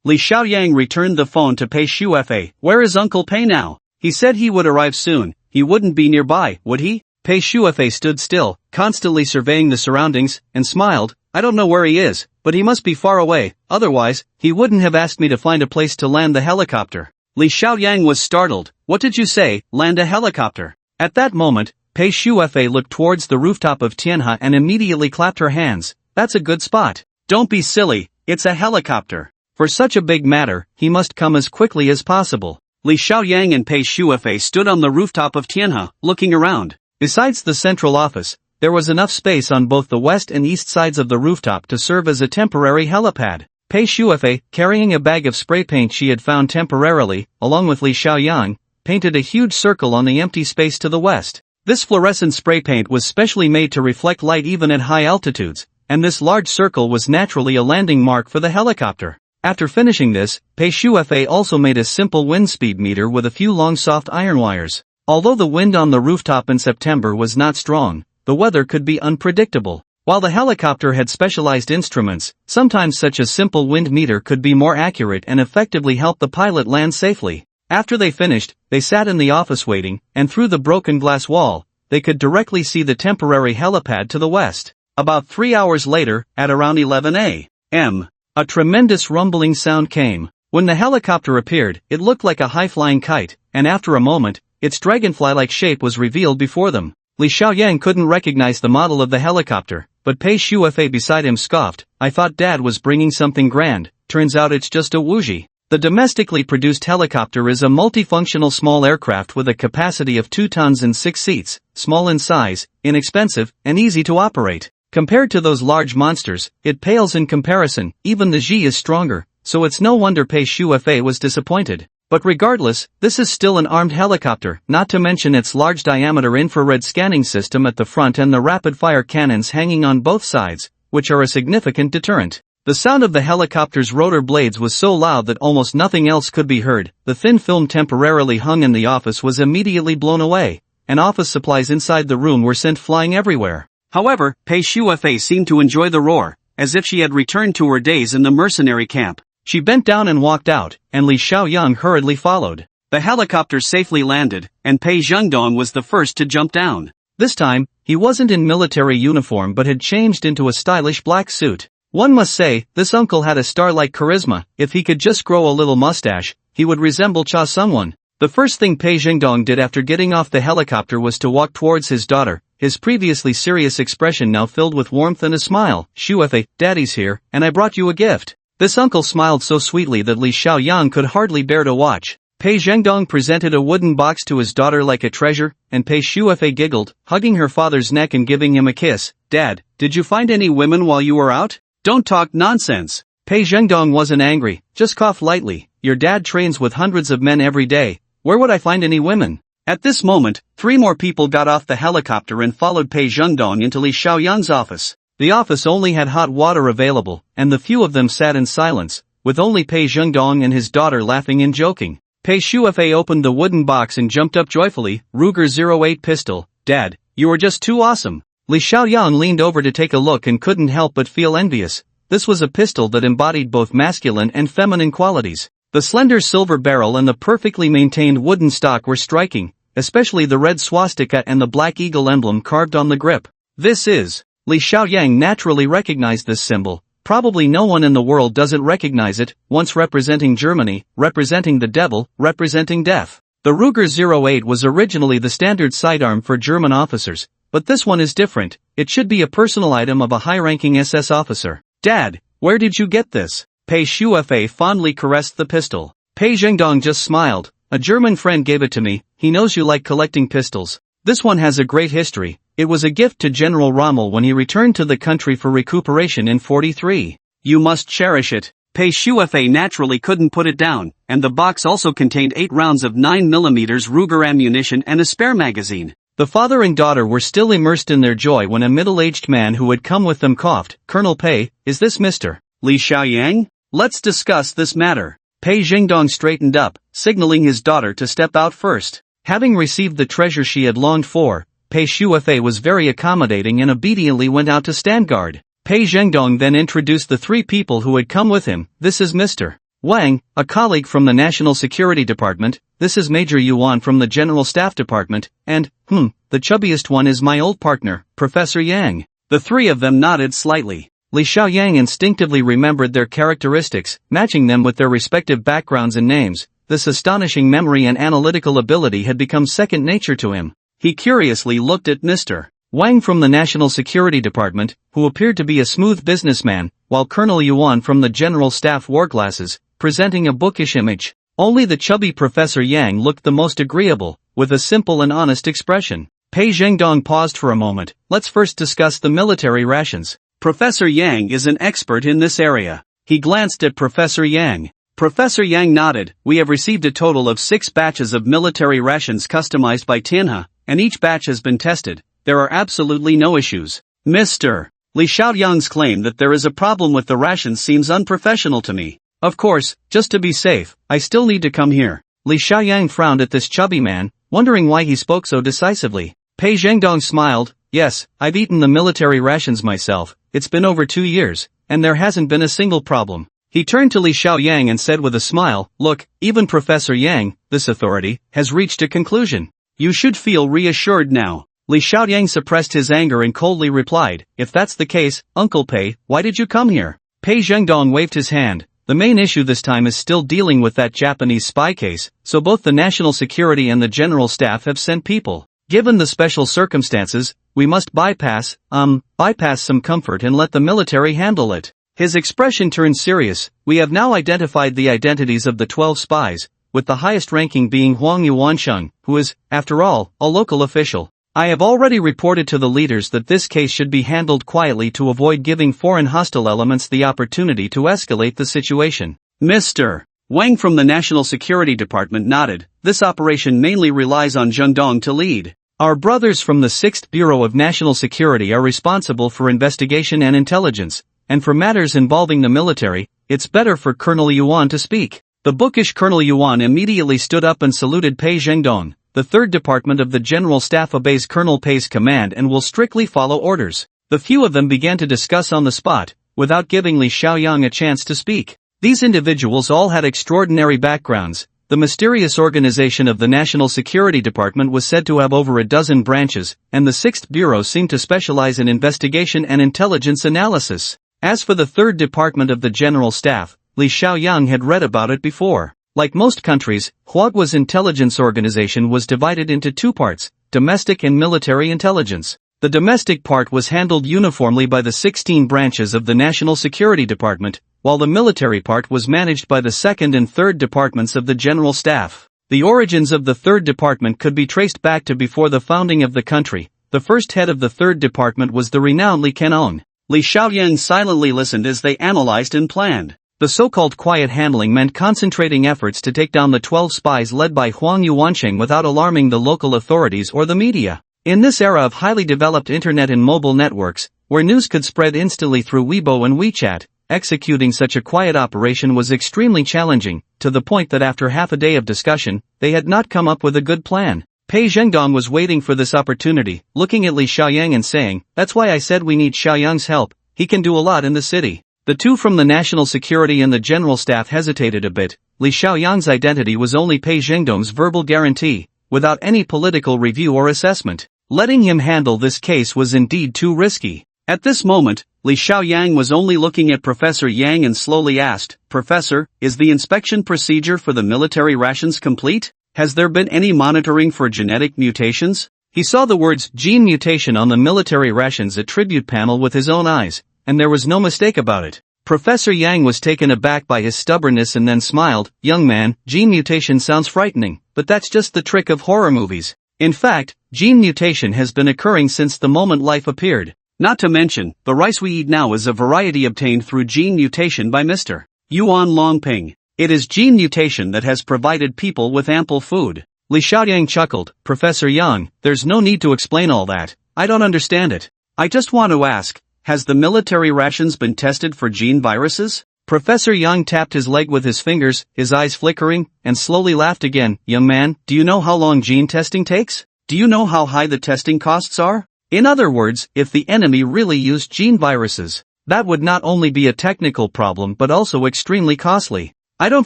Li Xiaoyang returned the phone to Pei Shuefei. Where is Uncle Pei now? He said he would arrive soon. He wouldn't be nearby, would he? Pei Shuefei stood still, constantly surveying the surroundings, and smiled. I don't know where he is, but he must be far away, otherwise, he wouldn't have asked me to find a place to land the helicopter. Li Xiaoyang was startled. What did you say, land a helicopter? At that moment, Pei Shuefei looked towards the rooftop of Tianhe and immediately clapped her hands. That's a good spot. Don't be silly, it's a helicopter. For such a big matter, he must come as quickly as possible. Li Xiaoyang and Pei Shuefei stood on the rooftop of Tianhe, looking around. Besides the central office, there was enough space on both the west and east sides of the rooftop to serve as a temporary helipad. Pei Shuefei, carrying a bag of spray paint she had found temporarily, along with Li Xiaoyang, painted a huge circle on the empty space to the west. This fluorescent spray paint was specially made to reflect light even at high altitudes, and this large circle was naturally a landing mark for the helicopter. After finishing this, Pei Shuefei also made a simple wind speed meter with a few long soft iron wires. Although the wind on the rooftop in September was not strong, the weather could be unpredictable. While the helicopter had specialized instruments, sometimes such a simple wind meter could be more accurate and effectively help the pilot land safely. After they finished, they sat in the office waiting, and through the broken glass wall, they could directly see the temporary helipad to the west. About 3 hours later, at around 11 a.m., a tremendous rumbling sound came. When the helicopter appeared, it looked like a high-flying kite, and after a moment, its dragonfly-like shape was revealed before them. Li Xiaoyang couldn't recognize the model of the helicopter, but Pei Shuefei beside him scoffed. I thought Dad was bringing something grand, turns out it's just a wuji. The domestically produced helicopter is a multifunctional small aircraft with a capacity of 2 tons and 6 seats, small in size, inexpensive, and easy to operate. Compared to those large monsters, it pales in comparison. Even the G is stronger, so it's no wonder Pei Shuefei was disappointed. But regardless, this is still an armed helicopter, not to mention its large diameter infrared scanning system at the front and the rapid-fire cannons hanging on both sides, which are a significant deterrent. The sound of the helicopter's rotor blades was so loud that almost nothing else could be heard. The thin film temporarily hung in the office was immediately blown away, and office supplies inside the room were sent flying everywhere. However, Pei Shuefei seemed to enjoy the roar, as if she had returned to her days in the mercenary camp. She bent down and walked out, and Li Xiaoyang hurriedly followed. The helicopter safely landed, and Pei Zhengdong was the first to jump down. This time, he wasn't in military uniform but had changed into a stylish black suit. One must say, this uncle had a star-like charisma. If he could just grow a little mustache, he would resemble Cha Sungwon. The first thing Pei Zhengdong did after getting off the helicopter was to walk towards his daughter, his previously serious expression now filled with warmth and a smile. Shuefei, Daddy's here, and I brought you a gift. This uncle smiled so sweetly that Li Xiaoyang could hardly bear to watch. Pei Zhengdong presented a wooden box to his daughter like a treasure, and Pei Shuefei giggled, hugging her father's neck and giving him a kiss. Dad, did you find any women while you were out? Don't talk nonsense. Pei Zhengdong wasn't angry, just coughed lightly. Your dad trains with hundreds of men every day. Where would I find any women? At this moment, 3 more people got off the helicopter and followed Pei Zhengdong into Li Xiaoyang's office. The office only had hot water available, and the few of them sat in silence, with only Pei Zhengdong and his daughter laughing and joking. Pei Shuefei opened the wooden box and jumped up joyfully. Ruger-08 pistol. Dad, you are just too awesome. Li Xiaoyang leaned over to take a look and couldn't help but feel envious. This was a pistol that embodied both masculine and feminine qualities. The slender silver barrel and the perfectly maintained wooden stock were striking, especially the red swastika and the black eagle emblem carved on the grip. This is. Li Xiaoyang naturally recognized this symbol. Probably no one in the world doesn't recognize it, once representing Germany, representing the devil, representing death. The Ruger-08 was originally the standard sidearm for German officers, but this one is different. It should be a personal item of a high-ranking SS officer. Dad, where did you get this? Pei Shuefei fondly caressed the pistol. Pei Zhengdong just smiled. A German friend gave it to me. He knows you like collecting pistols. This one has a great history. It was a gift to General Rommel when he returned to the country for recuperation in 43. You must cherish it. Pei Shuefei naturally couldn't put it down, and the box also contained 8 rounds of 9mm Ruger ammunition and a spare magazine. The father and daughter were still immersed in their joy when a middle-aged man who had come with them coughed. Colonel Pei, is this Mr. Li Xiaoyang? Let's discuss this matter. Pei Zhengdong straightened up, signaling his daughter to step out first. Having received the treasure she had longed for, Pei Shuefei was very accommodating and obediently went out to stand guard. Pei Zhengdong then introduced the 3 people who had come with him. This is Mr. Wang, a colleague from the National Security Department. This is Major Yuan from the General Staff Department, and, the chubbiest one is my old partner, Professor Yang. The 3 of them nodded slightly. Li Xiaoyang instinctively remembered their characteristics, matching them with their respective backgrounds and names. This astonishing memory and analytical ability had become second nature to him. He curiously looked at Mr. Wang from the National Security Department, who appeared to be a smooth businessman, while Colonel Yuan from the General Staff wore glasses, presenting a bookish image. Only the chubby Professor Yang looked the most agreeable, with a simple and honest expression. Pei Zhengdong paused for a moment. Let's first discuss the military rations. Professor Yang is an expert in this area. He glanced at Professor Yang. Professor Yang nodded. We have received a total of 6 batches of military rations customized by Tianhe, and each batch has been tested. There are absolutely no issues. Mr. Li Xiaoyang's claim that there is a problem with the rations seems unprofessional to me. Of course, just to be safe, I still need to come here. Li Xiaoyang frowned at this chubby man, wondering why he spoke so decisively. Pei Zhengdong smiled. Yes, I've eaten the military rations myself. It's been over 2 years, and there hasn't been a single problem. He turned to Li Xiaoyang and said with a smile, look, even Professor Yang, this authority, has reached a conclusion. You should feel reassured now. Li Xiaoyang suppressed his anger and coldly replied, if that's the case, Uncle Pei, why did you come here? Pei Zhengdong waved his hand. The main issue this time is still dealing with that Japanese spy case, so both the National Security and the General Staff have sent people. Given the special circumstances, we must bypass some comfort and let the military handle it. His expression turned serious. We have now identified the identities of the 12 spies, with the highest ranking being Huang Yuansheng, who is, after all, a local official. I have already reported to the leaders that this case should be handled quietly to avoid giving foreign hostile elements the opportunity to escalate the situation. Mr. Wang from the National Security Department nodded. This operation mainly relies on Zhengdong to lead. Our brothers from the 6th Bureau of National Security are responsible for investigation and intelligence, and for matters involving the military, it's better for Colonel Yuan to speak. The bookish Colonel Yuan immediately stood up and saluted Pei Zhengdong. The 3rd Department of the General Staff obeys Colonel Pei's command and will strictly follow orders. The few of them began to discuss on the spot, without giving Li Xiaoyang a chance to speak. These individuals all had extraordinary backgrounds. The mysterious organization of the National Security Department was said to have over a dozen branches, and the 6th Bureau seemed to specialize in investigation and intelligence analysis. As for the 3rd Department of the General Staff, Li Xiaoyang had read about it before. Like most countries, Huagua's intelligence organization was divided into 2 parts, domestic and military intelligence. The domestic part was handled uniformly by the 16 branches of the National Security Department, while the military part was managed by the 2nd and 3rd Departments of the General Staff. The origins of the 3rd Department could be traced back to before the founding of the country. The first head of the 3rd Department was the renowned Li Canon. Li Xiaoyang silently listened as they analyzed and planned. The so-called quiet handling meant concentrating efforts to take down the 12 spies led by Huang Yuansheng without alarming the local authorities or the media. In this era of highly developed internet and mobile networks, where news could spread instantly through Weibo and WeChat. Executing such a quiet operation was extremely challenging, to the point that after half a day of discussion, they had not come up with a good plan. Pei Zhengdong was waiting for this opportunity, looking at Li Xiaoyang and saying, "That's why I said we need Xiaoyang's help, he can do a lot in the city." The two from the National Security and the General Staff hesitated a bit. Li Xiaoyang's identity was only Pei Zhengdong's verbal guarantee, without any political review or assessment. Letting him handle this case was indeed too risky. At this moment, Li Xiaoyang was only looking at Professor Yang and slowly asked, "Professor, is the inspection procedure for the military rations complete? Has there been any monitoring for genetic mutations?" He saw the words gene mutation on the military rations attribute panel with his own eyes, and there was no mistake about it. Professor Yang was taken aback by his stubbornness and then smiled. "Young man, gene mutation sounds frightening, but that's just the trick of horror movies. In fact, gene mutation has been occurring since the moment life appeared. Not to mention, the rice we eat now is a variety obtained through gene mutation by Mr. Yuan Longping. It is gene mutation that has provided people with ample food." Li Xiaoyang chuckled. "Professor Yang, there's no need to explain all that. I don't understand it. I just want to ask, has the military rations been tested for gene viruses?" Professor Yang tapped his leg with his fingers, his eyes flickering, and slowly laughed again. "Young man, do you know how long gene testing takes? Do you know how high the testing costs are? In other words, if the enemy really used gene viruses, that would not only be a technical problem but also extremely costly. I don't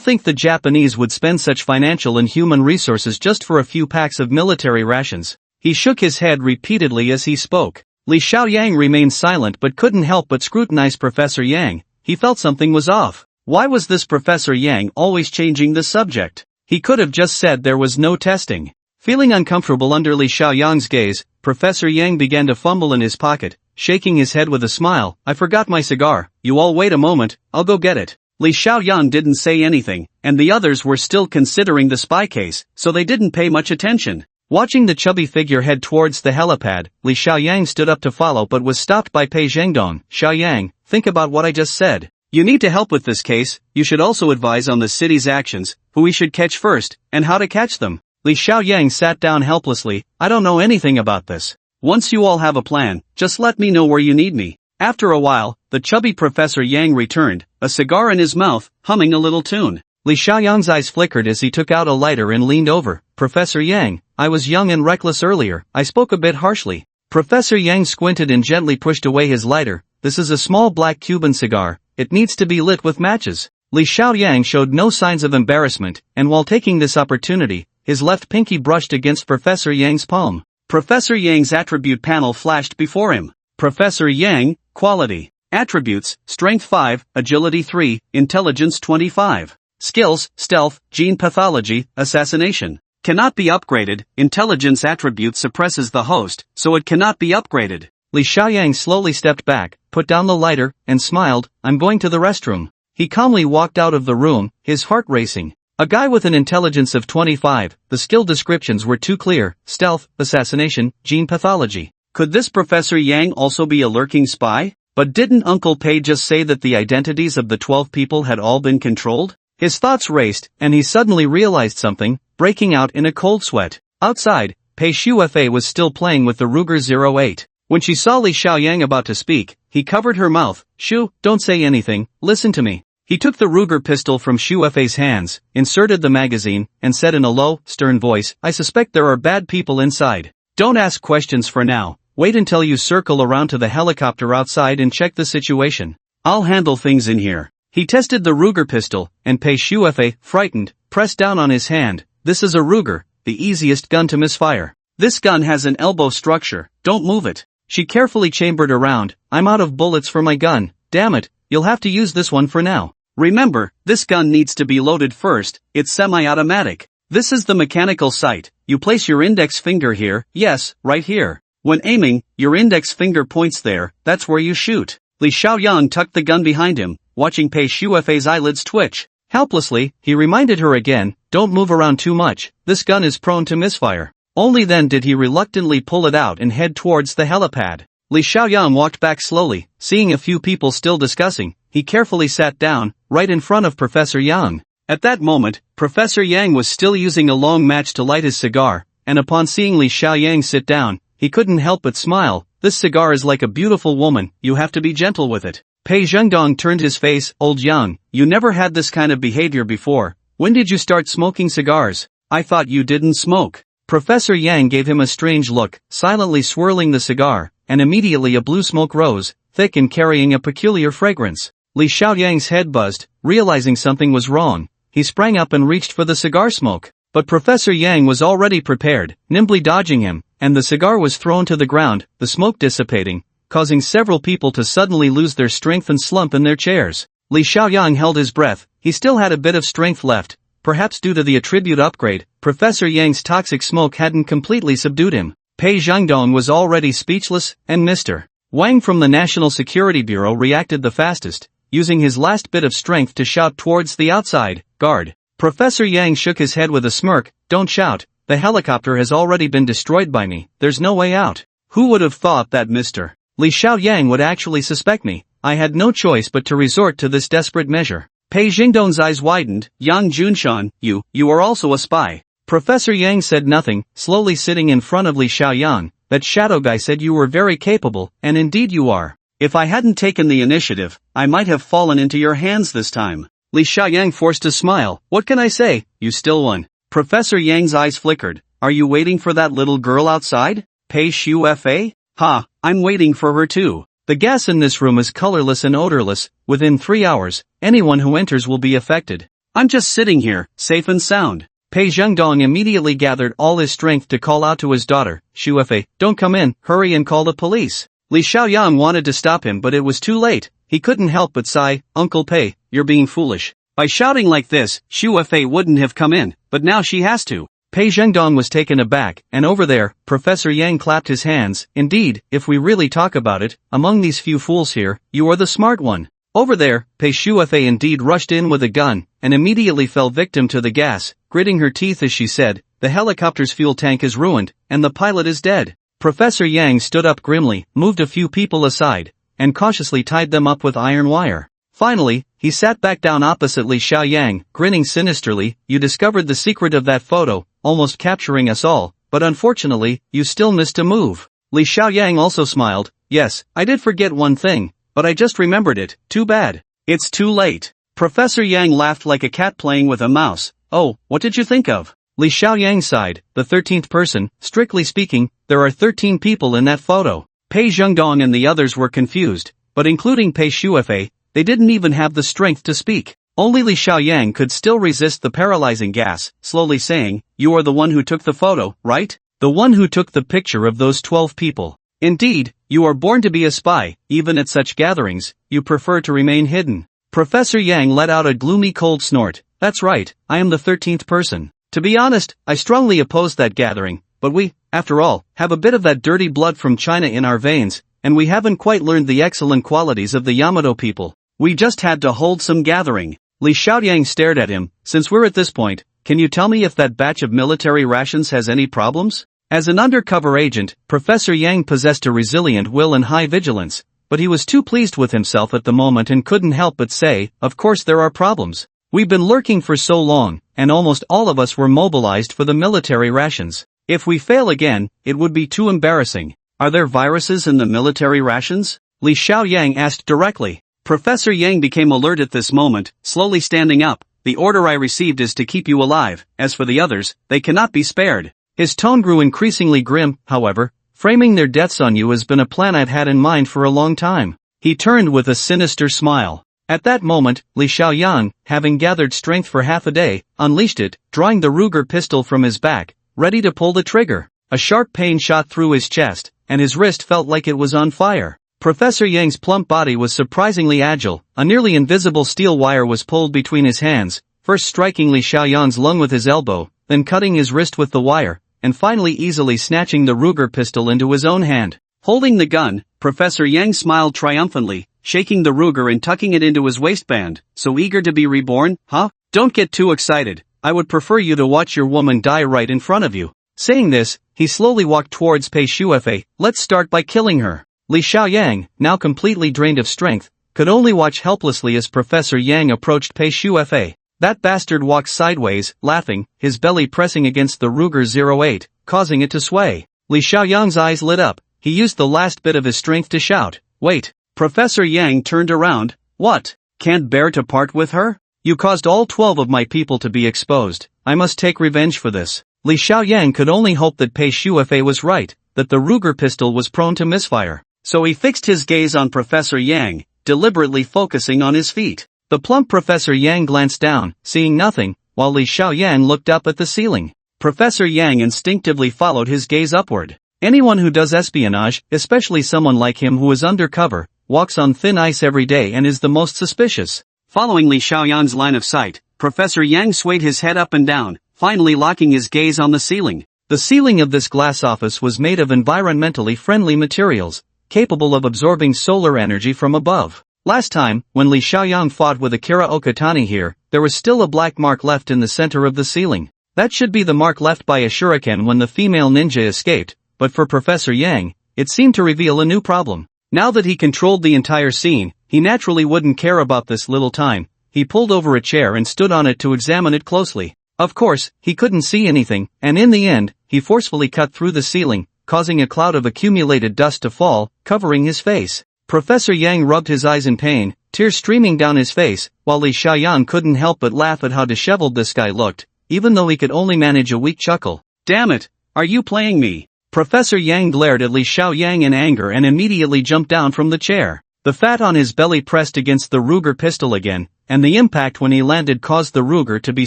think the Japanese would spend such financial and human resources just for a few packs of military rations." He shook his head repeatedly as he spoke. Li Xiaoyang remained silent but couldn't help but scrutinize Professor Yang. He felt something was off. Why was this Professor Yang always changing the subject? He could have just said there was no testing. Feeling uncomfortable under Li Xiaoyang's gaze, Professor Yang began to fumble in his pocket, shaking his head with a smile. "I forgot my cigar. You all wait a moment, I'll go get it." Li Xiaoyang didn't say anything, and the others were still considering the spy case, so they didn't pay much attention. Watching the chubby figure head towards the helipad, Li Xiaoyang stood up to follow but was stopped by Pei Zhengdong. "Xiaoyang, think about what I just said. You need to help with this case. You should also advise on the city's actions, who we should catch first, and how to catch them." Li Xiaoyang sat down helplessly. "I don't know anything about this. Once you all have a plan, just let me know where you need me." After a while, the chubby Professor Yang returned, a cigar in his mouth, humming a little tune. Li Xiaoyang's eyes flickered as he took out a lighter and leaned over. "Professor Yang, I was young and reckless earlier. I spoke a bit harshly." Professor Yang squinted and gently pushed away his lighter. "This is a small black Cuban cigar. It needs to be lit with matches." Li Xiaoyang showed no signs of embarrassment, and while taking this opportunity, his left pinky brushed against Professor Yang's palm. Professor Yang's attribute panel flashed before him. Professor Yang, Quality. Attributes, Strength 5, Agility 3, Intelligence 25. Skills, Stealth, Gene Pathology, Assassination. Cannot be upgraded. Intelligence attribute suppresses the host, so it cannot be upgraded. Li Xiaoyang slowly stepped back, put down the lighter, and smiled. "I'm going to the restroom." He calmly walked out of the room, his heart racing. A guy with an intelligence of 25, the skill descriptions were too clear: stealth, assassination, gene pathology. Could this Professor Yang also be a lurking spy? But didn't Uncle Pei just say that the identities of the 12 people had all been controlled? His thoughts raced, and he suddenly realized something, breaking out in a cold sweat. Outside, Pei Shuefei was still playing with the Ruger 08. When she saw Li Xiaoyang about to speak, he covered her mouth. "Shu, don't say anything, listen to me." He took the Ruger pistol from Shuefei's hands, inserted the magazine, and said in a low, stern voice, "I suspect there are bad people inside. Don't ask questions for now. Wait until you circle around to the helicopter outside and check the situation. I'll handle things in here." He tested the Ruger pistol, and Pei Shuefei, frightened, pressed down on his hand. "This is a Ruger, the easiest gun to misfire. This gun has an elbow structure, don't move it." She carefully chambered around. "I'm out of bullets for my gun. Damn it, you'll have to use this one for now. Remember, this gun needs to be loaded first. It's semi-automatic. This is the mechanical sight. You place your index finger here, yes, right here. When aiming, your index finger points there, that's where you shoot." Li Xiaoyang tucked the gun behind him, watching Pei Shuefei's eyelids twitch. Helplessly, he reminded her again, "Don't move around too much, this gun is prone to misfire." Only then did he reluctantly pull it out and head towards the helipad. Li Xiaoyang walked back slowly, seeing a few people still discussing. He carefully sat down, right in front of Professor Yang. At that moment, Professor Yang was still using a long match to light his cigar, and upon seeing Li Xiaoyang sit down, he couldn't help but smile. this cigar is like a beautiful woman, you have to be gentle with it. Pei Zhengdong turned his face, old Yang, you never had this kind of behavior before. When did you start smoking cigars? I thought you didn't smoke. Professor Yang gave him a strange look, silently swirling the cigar, and immediately a blue smoke rose, thick and carrying a peculiar fragrance. Li Xiaoyang's head buzzed, realizing something was wrong. He sprang up and reached for the cigar smoke. But Professor Yang was already prepared, nimbly dodging him, and the cigar was thrown to the ground, the smoke dissipating, causing several people to suddenly lose their strength and slump in their chairs. Li Xiaoyang held his breath. He still had a bit of strength left. Perhaps due to the attribute upgrade, Professor Yang's toxic smoke hadn't completely subdued him. Pei Zhengdong was already speechless, and Mr. Wang from the National Security Bureau reacted the fastest, using his last bit of strength to shout towards the outside, "Guard!" Professor Yang shook his head with a smirk, "Don't shout, the helicopter has already been destroyed by me, there's no way out." Who would have thought that Mr. Li Xiaoyang would actually suspect me? I had no choice but to resort to this desperate measure. Pei Zhengdong's eyes widened. Yang Junshan, you are also a spy. Professor Yang said nothing, slowly sitting in front of Li Xiaoyang. That shadow guy said you were very capable, and indeed you are. If I hadn't taken the initiative, I might have fallen into your hands this time. Li Xiaoyang forced a smile. What can I say? You still won. Professor Yang's eyes flickered. Are you waiting for that little girl outside? Pei Shu Fa? Ha, I'm waiting for her too. The gas in this room is colorless and odorless. Within 3 hours, anyone who enters will be affected. I'm just sitting here, safe and sound. Pei Zhengdong immediately gathered all his strength to call out to his daughter, Shu Fa, don't come in, hurry and call the police. Li Xiaoyang wanted to stop him but it was too late. He couldn't help but sigh, Uncle Pei, you're being foolish. By shouting like this, Shu Fa wouldn't have come in, but now she has to. Pei Zhengdong was taken aback, and over there, Professor Yang clapped his hands. Indeed, if we really talk about it, among these few fools here, you are the smart one. Over there, Pei Shu Fa indeed rushed in with a gun, and immediately fell victim to the gas, gritting her teeth as she said, the helicopter's fuel tank is ruined, and the pilot is dead. Professor Yang stood up grimly, moved a few people aside, and cautiously tied them up with iron wire. Finally, he sat back down opposite Li Xiaoyang, grinning sinisterly. You discovered the secret of that photo, almost capturing us all, but unfortunately, you still missed a move. Li Xiaoyang also smiled. Yes, I did forget one thing, but I just remembered it, too bad. It's too late. Professor Yang laughed like a cat playing with a mouse. Oh, what did you think of? Li Xiaoyang sighed. The 13th person, strictly speaking, there are 13 people in that photo. Pei Zhengdong and the others were confused, but including Pei Shu Fa, they didn't even have the strength to speak. Only Li Xiaoyang could still resist the paralyzing gas, slowly saying, you are the one who took the photo, right? The one who took the picture of those 12 people. Indeed, you are born to be a spy. Even at such gatherings, you prefer to remain hidden. Professor Yang let out a gloomy cold snort. That's right, I am the 13th person. To be honest, I strongly opposed that gathering, but we, after all, have a bit of that dirty blood from China in our veins, and we haven't quite learned the excellent qualities of the Yamato people. We just had to hold some gathering. Li Xiaoyang stared at him. Since we're at this point, can you tell me if that batch of military rations has any problems? As an undercover agent, Professor Yang possessed a resilient will and high vigilance, but he was too pleased with himself at the moment and couldn't help but say, of course there are problems. We've been lurking for so long, and almost all of us were mobilized for the military rations. If we fail again, it would be too embarrassing. Are there viruses in the military rations? Li Xiaoyang asked directly. Professor Yang became alert at this moment, slowly standing up. The order I received is to keep you alive. As for the others, they cannot be spared. His tone grew increasingly grim, however. Framing their deaths on you has been a plan I've had in mind for a long time. He turned with a sinister smile. At that moment, Li Xiaoyang, having gathered strength for half a day, unleashed it, drawing the Ruger pistol from his back, ready to pull the trigger. A sharp pain shot through his chest, and his wrist felt like it was on fire. Professor Yang's plump body was surprisingly agile. A nearly invisible steel wire was pulled between his hands, first striking Li Xiaoyang's lung with his elbow, then cutting his wrist with the wire, and finally easily snatching the Ruger pistol into his own hand. Holding the gun, Professor Yang smiled triumphantly, shaking the Ruger and tucking it into his waistband. So eager to be reborn, huh? Don't get too excited. I would prefer you to watch your woman die right in front of you. Saying this, he slowly walked towards Pei Shu Fa. Let's start by killing her. Li Xiaoyang, now completely drained of strength, could only watch helplessly as Professor Yang approached Pei Shu Fa. That bastard walked sideways, laughing, his belly pressing against the Ruger 08, causing it to sway. Li Xiaoyang's eyes lit up. he used the last bit of his strength to shout, "Wait!" Professor Yang turned around. "What? Can't bear to part with her? You caused all 12 of my people to be exposed. I must take revenge for this." Li Xiaoyang could only hope that Pei Shuefei was right, that the Ruger pistol was prone to misfire. So he fixed his gaze on Professor Yang, deliberately focusing on his feet. The plump Professor Yang glanced down, seeing nothing, while Li Xiaoyang looked up at the ceiling. Professor Yang instinctively followed his gaze upward. Anyone who does espionage, especially someone like him who is undercover, walks on thin ice every day and is the most suspicious. Following Li Xiaoyang's line of sight, Professor Yang swayed his head up and down, finally locking his gaze on the ceiling. The ceiling of this glass office was made of environmentally friendly materials, capable of absorbing solar energy from above. Last time, when Li Xiaoyang fought with Akira Okatani here, there was still a black mark left in the center of the ceiling. That should be the mark left by a shuriken when the female ninja escaped, but for Professor Yang, it seemed to reveal a new problem. Now that he controlled the entire scene, he naturally wouldn't care about this little time. He pulled over a chair and stood on it to examine it closely. Of course, he couldn't see anything, and in the end, he forcefully cut through the ceiling, causing a cloud of accumulated dust to fall, covering his face. Professor Yang rubbed his eyes in pain, tears streaming down his face, while Li Xiaoyang couldn't help but laugh at how disheveled this guy looked, even though he could only manage a weak chuckle. "Damn it! Are you playing me?" Professor Yang glared at Li Xiaoyang in anger and immediately jumped down from the chair. The fat on his belly pressed against the Ruger pistol again, and the impact when he landed caused the Ruger to be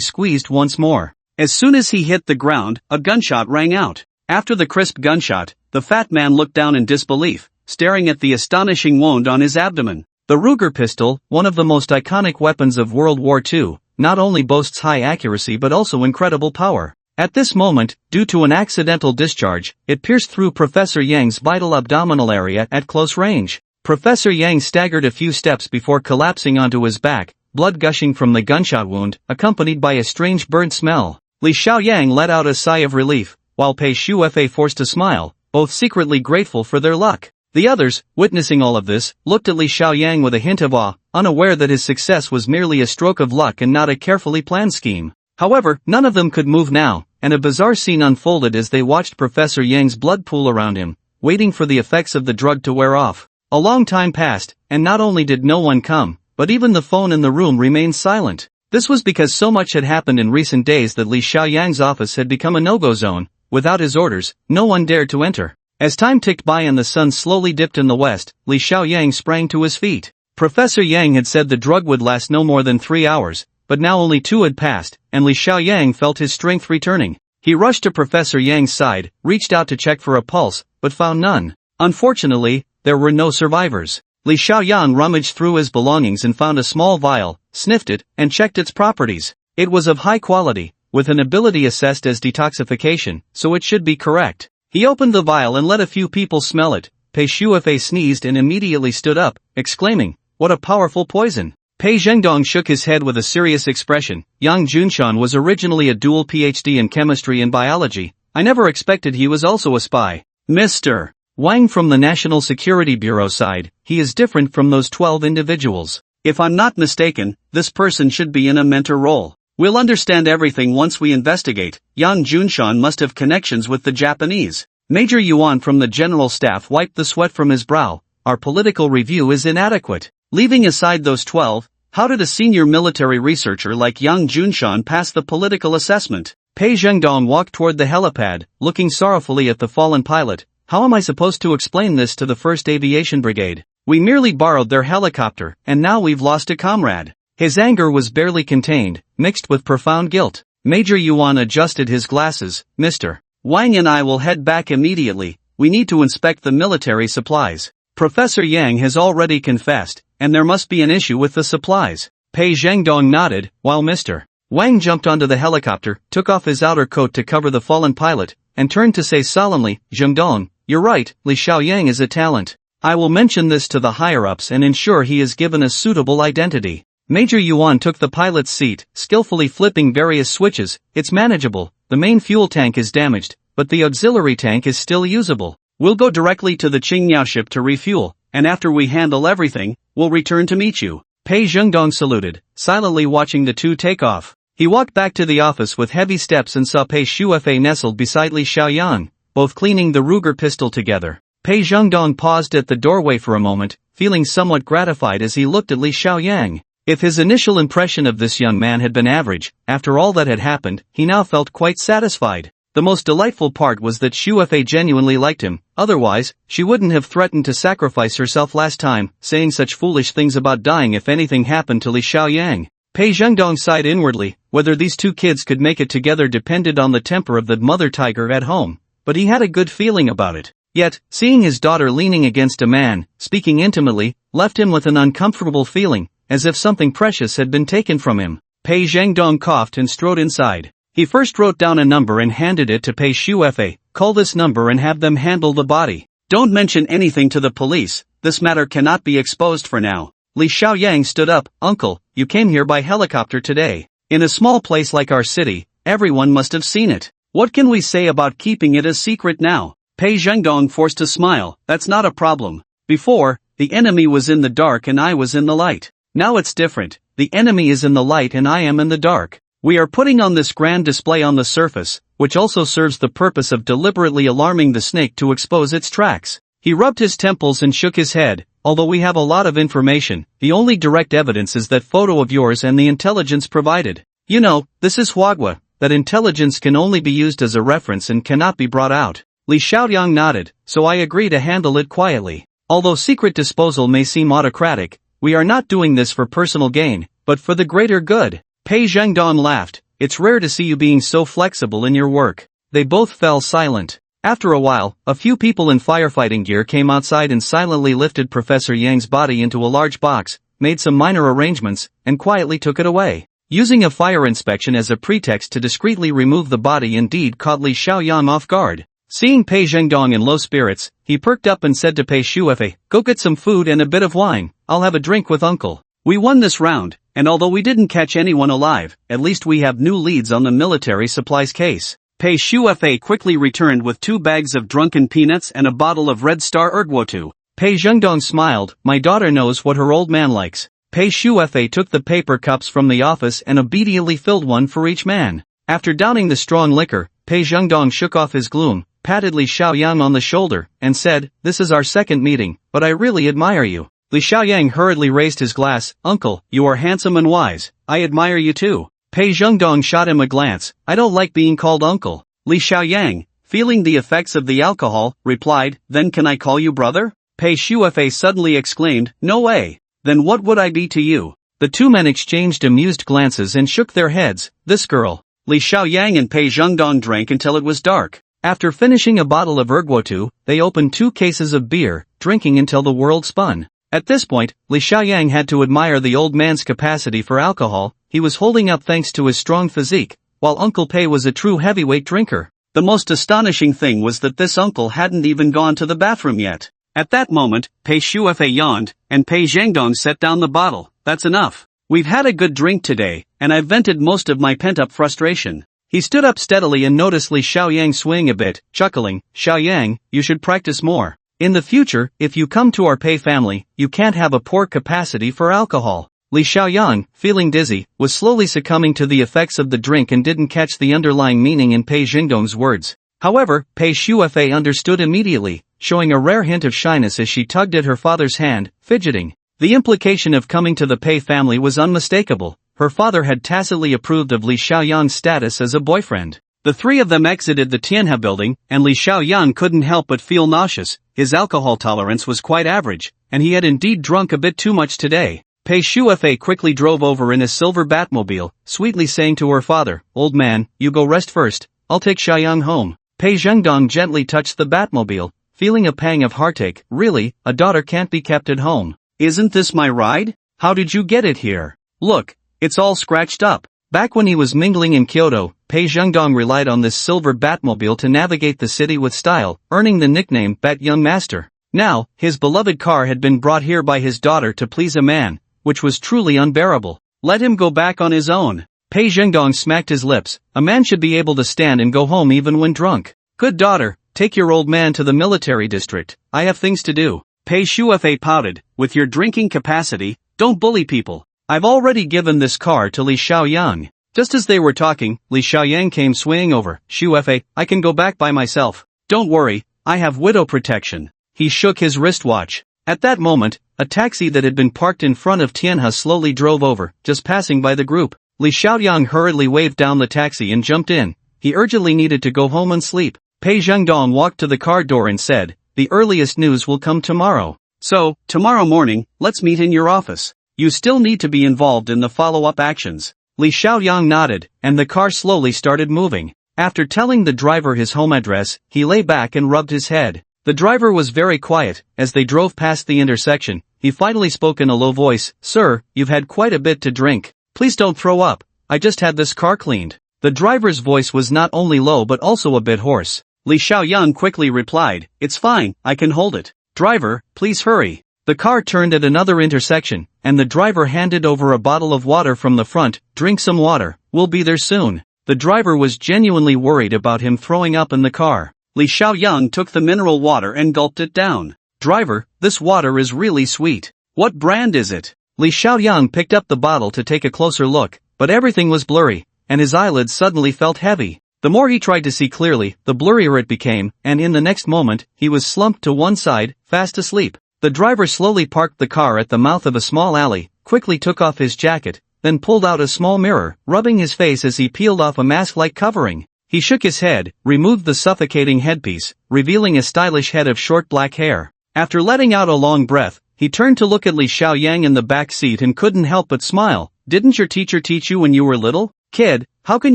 squeezed once more. As soon as he hit the ground, a gunshot rang out. After the crisp gunshot, the fat man looked down in disbelief, staring at the astonishing wound on his abdomen. The Ruger pistol, one of the most iconic weapons of World War II, not only boasts high accuracy but also incredible power. At this moment, due to an accidental discharge, it pierced through Professor Yang's vital abdominal area at close range. Professor Yang staggered a few steps before collapsing onto his back, blood gushing from the gunshot wound, accompanied by a strange burnt smell. Li Xiaoyang let out a sigh of relief, while Pei Shuefei forced a smile, both secretly grateful for their luck. The others, witnessing all of this, looked at Li Xiaoyang with a hint of awe, unaware that his success was merely a stroke of luck and not a carefully planned scheme. However, none of them could move now, and a bizarre scene unfolded as they watched Professor Yang's blood pool around him, waiting for the effects of the drug to wear off. A long time passed, and not only did no one come, but even the phone in the room remained silent. This was because so much had happened in recent days that Li Xiaoyang's office had become a no-go zone. Without his orders, no one dared to enter. As time ticked by and the sun slowly dipped in the west, Li Xiaoyang sprang to his feet. Professor Yang had said the drug would last no more than 3 hours, but now only 2 had passed, and Li Xiaoyang felt his strength returning. He rushed to Professor Yang's side, reached out to check for a pulse, but found none. Unfortunately, there were no survivors. Li Xiaoyang rummaged through his belongings and found a small vial, sniffed it, and checked its properties. It was of high quality, with an ability assessed as detoxification, so it should be correct. He opened the vial and let a few people smell it. Pei Shuefei sneezed and immediately stood up, exclaiming, "What a powerful poison!" Pei Zhengdong shook his head with a serious expression. Yang Junshan was originally a dual PhD in chemistry and biology. I never expected he was also a spy. Mr. Wang from the National Security Bureau side, he is different from those 12 individuals. If I'm not mistaken, this person should be in a mentor role. We'll understand everything once we investigate. Yang Junshan must have connections with the Japanese. Major Yuan from the general staff wiped the sweat from his brow. Our political review is inadequate. Leaving aside those 12, how did a senior military researcher like Yang Junshan pass the political assessment? Pei Zhengdong walked toward the helipad, looking sorrowfully at the fallen pilot. How am I supposed to explain this to the 1st Aviation Brigade? We merely borrowed their helicopter, and now we've lost a comrade. His anger was barely contained, mixed with profound guilt. Major Yuan adjusted his glasses. Mr. Wang and I will head back immediately. We need to inspect the military supplies. Professor Yang has already confessed, and there must be an issue with the supplies. Pei Zhengdong nodded, while Mr. Wang jumped onto the helicopter, took off his outer coat to cover the fallen pilot, and turned to say solemnly, "Zhengdong, you're right, Li Xiaoyang is a talent. I will mention this to the higher-ups and ensure he is given a suitable identity." Major Yuan took the pilot's seat, skillfully flipping various switches. It's manageable. The main fuel tank is damaged, but the auxiliary tank is still usable. We'll go directly to the Qingniao ship to refuel, and after we handle everything, we'll return to meet you. Pei Zhengdong saluted, silently watching the two take off. He walked back to the office with heavy steps and saw Pei Shuefei nestled beside Li Xiaoyang, both cleaning the Ruger pistol together. Pei Zhengdong paused at the doorway for a moment, feeling somewhat gratified as he looked at Li Xiaoyang. If his initial impression of this young man had been average, after all that had happened, he now felt quite satisfied. The most delightful part was that Xu Fei genuinely liked him, otherwise, she wouldn't have threatened to sacrifice herself last time, saying such foolish things about dying if anything happened to Li Xiaoyang. Pei Zhengdong sighed inwardly. Whether these two kids could make it together depended on the temper of the mother tiger at home, but he had a good feeling about it. Yet, seeing his daughter leaning against a man, speaking intimately, left him with an uncomfortable feeling, as if something precious had been taken from him. Pei Zhengdong coughed and strode inside. He first wrote down a number and handed it to Pei Xu. Call this number and have them handle the body. Don't mention anything to the police, this matter cannot be exposed for now. Li Xiaoyang stood up. Uncle, you came here by helicopter today. In a small place like our city, everyone must have seen it. What can we say about keeping it a secret now? Pei Zhengdong forced a smile. That's not a problem. Before, the enemy was in the dark and I was in the light. Now it's different. The enemy is in the light and I am in the dark. We are putting on this grand display on the surface, which also serves the purpose of deliberately alarming the snake to expose its tracks. He rubbed his temples and shook his head. Although we have a lot of information, the only direct evidence is that photo of yours and the intelligence provided. You know, this is Huagua, that intelligence can only be used as a reference and cannot be brought out. Li Xiaoyang nodded, so I agree to handle it quietly. Although secret disposal may seem autocratic, we are not doing this for personal gain, but for the greater good. Pei Zhengdong laughed. It's rare to see you being so flexible in your work. They both fell silent. After a while, a few people in firefighting gear came outside and silently lifted Professor Yang's body into a large box, made some minor arrangements, and quietly took it away. Using a fire inspection as a pretext to discreetly remove the body indeed caught Li Xiaoyang off guard. Seeing Pei Zhengdong in low spirits, he perked up and said to Pei Xu, go get some food and a bit of wine, I'll have a drink with uncle. We won this round, and although we didn't catch anyone alive, at least we have new leads on the military supplies case. Pei Xu quickly returned with 2 bags of drunken peanuts and a bottle of Red Star Erguotu. Pei Zhengdong smiled. My daughter knows what her old man likes. Pei Xu took the paper cups from the office and obediently filled one for each man. After downing the strong liquor, Pei Zhengdong shook off his gloom, patted Li Xiaoyang on the shoulder, and said, this is our second meeting, but I really admire you. Li Xiaoyang hurriedly raised his glass. Uncle, you are handsome and wise. I admire you too. Pei Zhengdong shot him a glance. I don't like being called uncle. Li Xiaoyang, feeling the effects of the alcohol, replied, then can I call you brother? Pei Xu suddenly exclaimed, no way. Then what would I be to you? The two men exchanged amused glances and shook their heads. This girl. Li Xiaoyang and Pei Zhengdong drank until it was dark. After finishing a bottle of Erguotu, they opened 2 cases of beer, drinking until the world spun. At this point, Li Xiaoyang had to admire the old man's capacity for alcohol. He was holding up thanks to his strong physique, while Uncle Pei was a true heavyweight drinker. The most astonishing thing was that this uncle hadn't even gone to the bathroom yet. At that moment, Pei Xu yawned, and Pei Zhengdong set down the bottle. That's enough. We've had a good drink today, and I've vented most of my pent-up frustration. He stood up steadily and noticed Li Xiaoyang swing a bit, chuckling. Xiaoyang, you should practice more. In the future, if you come to our Pei family, you can't have a poor capacity for alcohol. Li Xiaoyang, feeling dizzy, was slowly succumbing to the effects of the drink and didn't catch the underlying meaning in Pei Zhengdong's words. However, Pei Xu understood immediately, showing a rare hint of shyness as she tugged at her father's hand, fidgeting. The implication of coming to the Pei family was unmistakable. Her father had tacitly approved of Li Xiaoyang's status as a boyfriend. The 3 of them exited the Tianhe building, and Li Xiaoyang couldn't help but feel nauseous. His alcohol tolerance was quite average, and he had indeed drunk a bit too much today. Pei Xu quickly drove over in a silver Batmobile, sweetly saying to her father, old man, you go rest first, I'll take Xiaoyang home. Pei Zhengdong gently touched the Batmobile, feeling a pang of heartache. Really, a daughter can't be kept at home. Isn't this my ride? How did you get it here? Look, it's all scratched up. Back when he was mingling in Kyoto, Pei Zhengdong relied on this silver Batmobile to navigate the city with style, earning the nickname Bat Young Master. Now, his beloved car had been brought here by his daughter to please a man, which was truly unbearable. Let him go back on his own. Pei Zhengdong smacked his lips. A man should be able to stand and go home even when drunk. Good daughter, take your old man to the military district. I have things to do. Pei Xu pouted. With your drinking capacity, don't bully people. I've already given this car to Li Xiaoyang. Just as they were talking, Li Xiaoyang came swaying over. Xu, I can go back by myself. Don't worry, I have widow protection. He shook his wristwatch. At that moment, a taxi that had been parked in front of Tianhe slowly drove over, just passing by the group. Li Xiaoyang hurriedly waved down the taxi and jumped in. He urgently needed to go home and sleep. Pei Zhengdong walked to the car door and said, "The earliest news will come tomorrow. So, tomorrow morning, let's meet in your office. You still need to be involved in the follow-up actions." Li Xiaoyang nodded, and the car slowly started moving. After telling the driver his home address, he lay back and rubbed his head. The driver was very quiet. As they drove past the intersection, he finally spoke in a low voice, "Sir, you've had quite a bit to drink. Please don't throw up. I just had this car cleaned." The driver's voice was not only low but also a bit hoarse. Li Xiaoyang quickly replied, "It's fine, I can hold it. Driver, please hurry." The car turned at another intersection, and the driver handed over a bottle of water from the front. "Drink some water, we'll be there soon." The driver was genuinely worried about him throwing up in the car. Li Xiaoyang took the mineral water and gulped it down. "Driver, this water is really sweet. What brand is it?" Li Xiaoyang picked up the bottle to take a closer look, but everything was blurry, and his eyelids suddenly felt heavy. The more he tried to see clearly, the blurrier it became, and in the next moment, he was slumped to one side, fast asleep. The driver slowly parked the car at the mouth of a small alley, quickly took off his jacket, then pulled out a small mirror, rubbing his face as he peeled off a mask-like covering. He shook his head, removed the suffocating headpiece, revealing a stylish head of short black hair. After letting out a long breath, he turned to look at Li Xiaoyang in the back seat and couldn't help but smile. "Didn't your teacher teach you when you were little? Kid, how can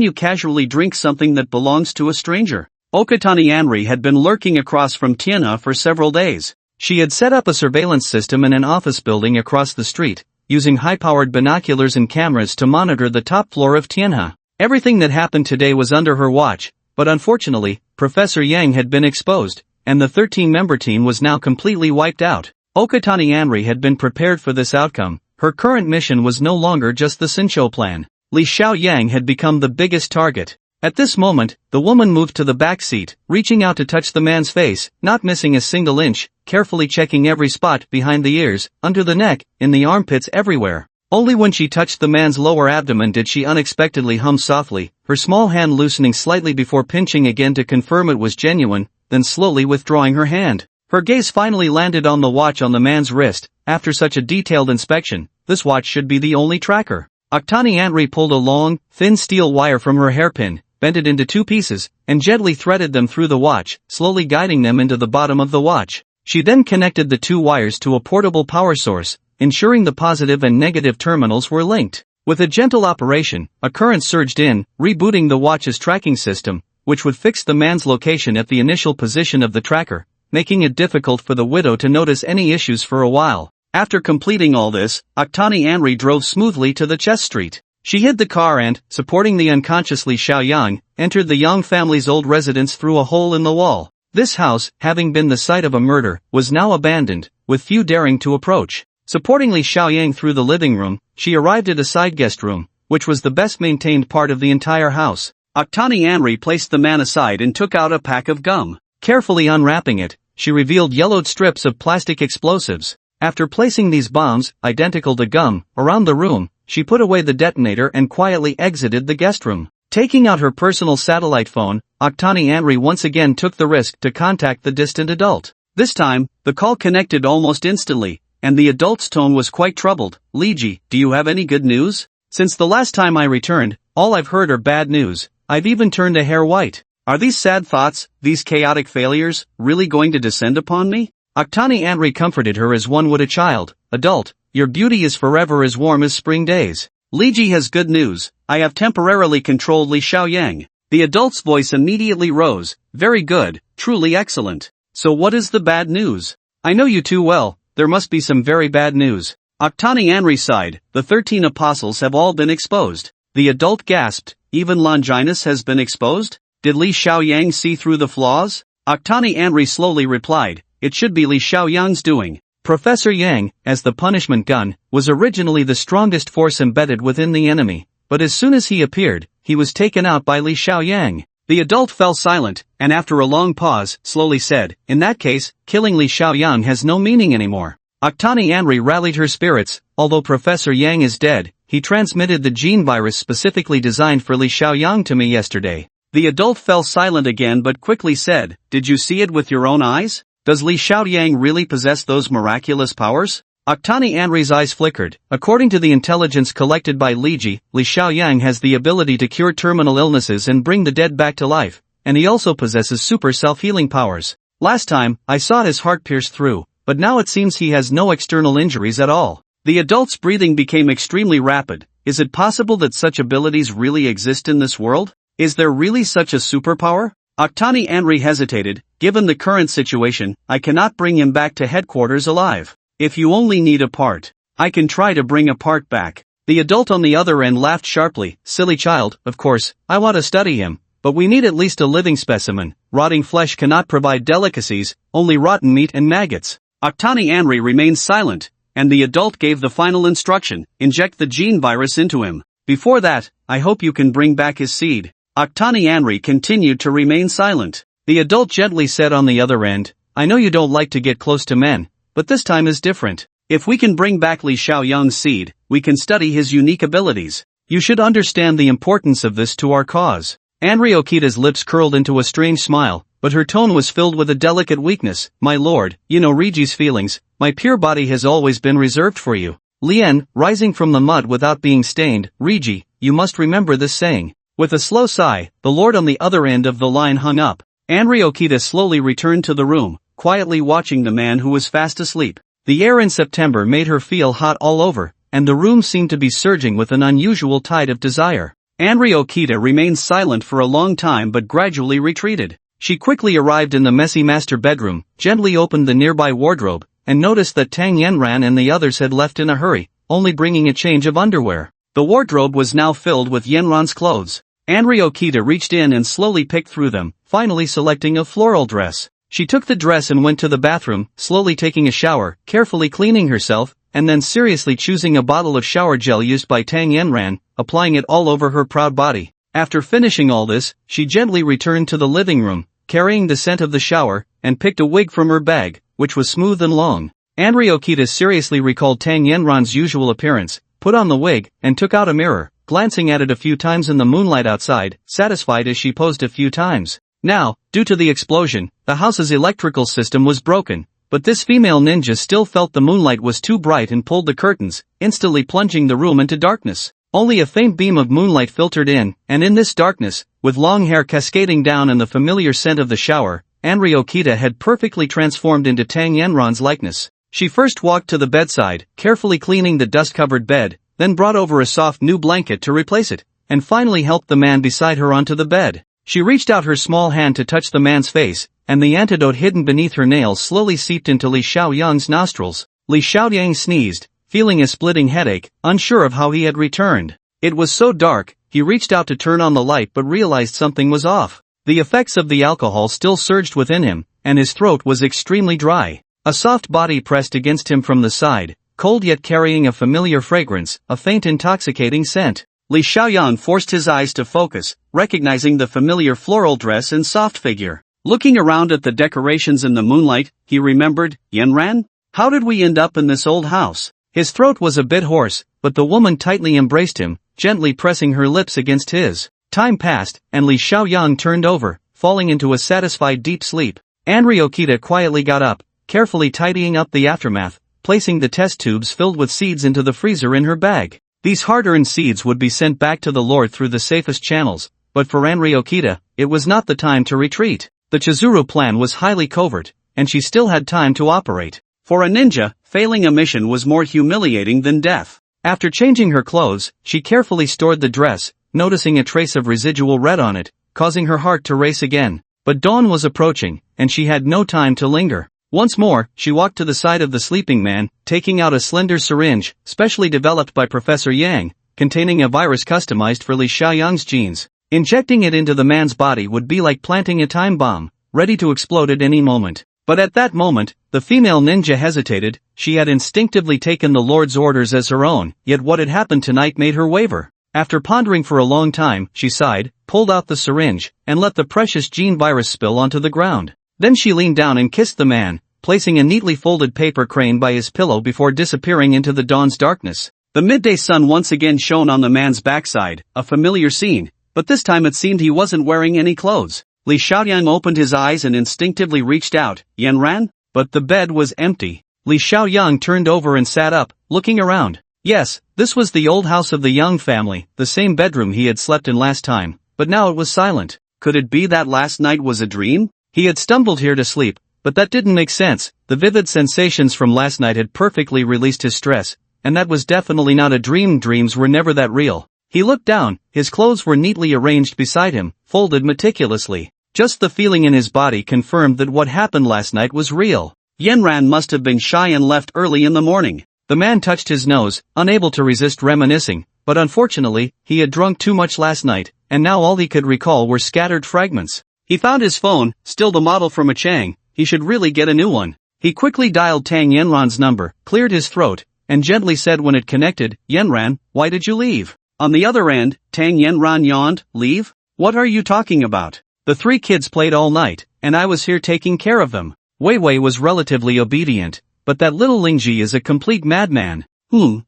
you casually drink something that belongs to a stranger?" Okatani Anri had been lurking across from Tianhe for several days. She had set up a surveillance system in an office building across the street, using high-powered binoculars and cameras to monitor the top floor of Tianhe. Everything that happened today was under her watch, but unfortunately, Professor Yang had been exposed, and the 13-member team was now completely wiped out. Okatani Anri had been prepared for this outcome. Her current mission was no longer just the Sincho plan. Li Xiaoyang had become the biggest target. At this moment, the woman moved to the back seat, reaching out to touch the man's face, not missing a single inch, carefully checking every spot behind the ears, under the neck, in the armpits, everywhere. Only when she touched the man's lower abdomen did she unexpectedly hum softly, her small hand loosening slightly before pinching again to confirm it was genuine, then slowly withdrawing her hand. Her gaze finally landed on the watch on the man's wrist. After such a detailed inspection, this watch should be the only tracker. Oktani Antri pulled a long, thin steel wire from her hairpin, bent it into two pieces, and gently threaded them through the watch, slowly guiding them into the bottom of the watch. She then connected the two wires to a portable power source, ensuring the positive and negative terminals were linked. With a gentle operation, a current surged in, rebooting the watch's tracking system, which would fix the man's location at the initial position of the tracker, making it difficult for the widow to notice any issues for a while. After completing all this, Oktani Anri drove smoothly to the Chess Street. She hid the car and, supporting the unconscious Li Xiaoyang, entered the Yang family's old residence through a hole in the wall. This house, having been the site of a murder, was now abandoned, with few daring to approach. Supporting Li Xiaoyang through the living room, she arrived at a side guest room, which was the best maintained part of the entire house. Oktani Anri placed the man aside and took out a pack of gum. Carefully unwrapping it, she revealed yellowed strips of plastic explosives. After placing these bombs, identical to gum, around the room, she put away the detonator and quietly exited the guest room. Taking out her personal satellite phone, Oktani Anri once again took the risk to contact the distant adult. This time, the call connected almost instantly, and the adult's tone was quite troubled. "Liji, do you have any good news? Since the last time I returned, all I've heard are bad news. I've even turned a hair white. Are these sad thoughts, these chaotic failures, really going to descend upon me?" Oktani Anri comforted her as one would a child. "Adult, your beauty is forever as warm as spring days. Liji has good news. I have temporarily controlled Li Xiaoyang." The adult's voice immediately rose. "Very good, truly excellent. So what is the bad news? I know you too well, there must be some very bad news." Oktani Anri sighed. "The 13 apostles have all been exposed." The adult gasped. "Even Longinus has been exposed? Did Li Xiaoyang see through the flaws?" Oktani Anri slowly replied, "It should be Li Xiaoyang's doing." Professor Yang, as the punishment gun, was originally the strongest force embedded within the enemy, but as soon as he appeared, he was taken out by Li Xiaoyang. The adult fell silent, and after a long pause, slowly said, "In that case, killing Li Xiaoyang has no meaning anymore." Oktani Anri rallied her spirits. "Although Professor Yang is dead, he transmitted the gene virus specifically designed for Li Xiaoyang to me yesterday." The adult fell silent again but quickly said, "Did you see it with your own eyes?" Does Li Xiaoyang really possess those miraculous powers? Octani Anri's eyes flickered. According to the intelligence collected by Li Xiaoyang has the ability to cure terminal illnesses and bring the dead back to life, and he also possesses super self-healing powers. Last time, I saw his heart pierced through, but now it seems he has no external injuries at all. The adult's breathing became extremely rapid. Is it possible that such abilities really exist in this world? Is there really such a superpower? Octani Anri hesitated. Given the current situation, I cannot bring him back to headquarters alive. If you only need a part, I can try to bring a part back. The adult on the other end laughed sharply. Silly child, of course, I want to study him, but we need at least a living specimen. Rotting flesh cannot provide delicacies, only rotten meat and maggots. Octani Anri remained silent, and the adult gave the final instruction: inject the gene virus into him. Before that, I hope you can bring back his seed. Octani Anri continued to remain silent. The adult gently said on the other end, I know you don't like to get close to men, but this time is different. If we can bring back Li Xiaoyang's seed, we can study his unique abilities. You should understand the importance of this to our cause. Anri Okita's lips curled into a strange smile, but her tone was filled with a delicate weakness. My lord, you know Riji's feelings. My pure body has always been reserved for you. Lien, rising from the mud without being stained, Riji, you must remember this saying. With a slow sigh, the lord on the other end of the line hung up. Anri Okita slowly returned to the room, quietly watching the man who was fast asleep. The air in September made her feel hot all over, and the room seemed to be surging with an unusual tide of desire. Anri Okita remained silent for a long time but gradually retreated. She quickly arrived in the messy master bedroom, gently opened the nearby wardrobe, and noticed that Tang Yanran and the others had left in a hurry, only bringing a change of underwear. The wardrobe was now filled with Yanran's clothes. Anri Okita reached in and slowly picked through them, finally selecting a floral dress. She took the dress and went to the bathroom, slowly taking a shower, carefully cleaning herself, and then seriously choosing a bottle of shower gel used by Tang Yanran, applying it all over her proud body. After finishing all this, she gently returned to the living room, carrying the scent of the shower, and picked a wig from her bag, which was smooth and long. Anri Okita seriously recalled Tang Yanran's usual appearance, put on the wig, and took out a mirror, glancing at it a few times in the moonlight outside, satisfied as she posed a few times. Now, due to the explosion, the house's electrical system was broken, but this female ninja still felt the moonlight was too bright and pulled the curtains, instantly plunging the room into darkness. Only a faint beam of moonlight filtered in, and in this darkness, with long hair cascading down and the familiar scent of the shower, Anri Okita had perfectly transformed into Tang Yanran's likeness. She first walked to the bedside, carefully cleaning the dust-covered bed, then brought over a soft new blanket to replace it, and finally helped the man beside her onto the bed. She reached out her small hand to touch the man's face, and the antidote hidden beneath her nails slowly seeped into Li Xiaoyang's nostrils. Li Xiaoyang sneezed, feeling a splitting headache, unsure of how he had returned. It was so dark, he reached out to turn on the light but realized something was off. The effects of the alcohol still surged within him, and his throat was extremely dry. A soft body pressed against him from the side, cold yet carrying a familiar fragrance, a faint intoxicating scent. Li Xiaoyang forced his eyes to focus, recognizing the familiar floral dress and soft figure. Looking around at the decorations in the moonlight, he remembered, Yanran? How did we end up in this old house? His throat was a bit hoarse, but the woman tightly embraced him, gently pressing her lips against his. Time passed, and Li Xiaoyang turned over, falling into a satisfied deep sleep. Anri Okita quietly got up, carefully tidying up the aftermath, placing the test tubes filled with seeds into the freezer in her bag. These hard-earned seeds would be sent back to the Lord through the safest channels, but for Anri Okita, it was not the time to retreat. The Chizuru plan was highly covert, and she still had time to operate. For a ninja, failing a mission was more humiliating than death. After changing her clothes, she carefully stored the dress, noticing a trace of residual red on it, causing her heart to race again. But dawn was approaching, and she had no time to linger. Once more, she walked to the side of the sleeping man, taking out a slender syringe, specially developed by Professor Yang, containing a virus customized for Li Xiaoyang's genes. Injecting it into the man's body would be like planting a time bomb, ready to explode at any moment. But at that moment, the female ninja hesitated. She had instinctively taken the Lord's orders as her own, yet what had happened tonight made her waver. After pondering for a long time, she sighed, pulled out the syringe, and let the precious gene virus spill onto the ground. Then she leaned down and kissed the man, placing a neatly folded paper crane by his pillow before disappearing into the dawn's darkness. The midday sun once again shone on the man's backside, a familiar scene, but this time it seemed he wasn't wearing any clothes. Li Xiaoyang opened his eyes and instinctively reached out. Yanran? but the bed was empty. Li Xiaoyang turned over and sat up, looking around. Yes, this was the old house of the Young family, the same bedroom he had slept in last time, but now it was silent. Could it be that last night was a dream? He had stumbled here to sleep, but that didn't make sense. The vivid sensations from last night had perfectly released his stress, and that was definitely not a dream. Dreams were never that real. He looked down, his clothes were neatly arranged beside him, folded meticulously. Just the feeling in his body confirmed that what happened last night was real. Yanran must have been shy and left early in the morning. The man touched his nose, unable to resist reminiscing, but unfortunately, he had drunk too much last night, and now all he could recall were scattered fragments. He found his phone, still the model from a Chang. He should really get a new one. He quickly dialed Tang Yanran's number, cleared his throat, and gently said when it connected, "Yanran, why did you leave?" On the other end, Tang Yanran yawned, "Leave? What are you talking about? The 3 kids played all night, and I was here taking care of them." Wei Wei was relatively obedient, but that little Lingji is a complete madman.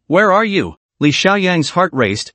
Where are you? Li Xiaoyang's heart raced.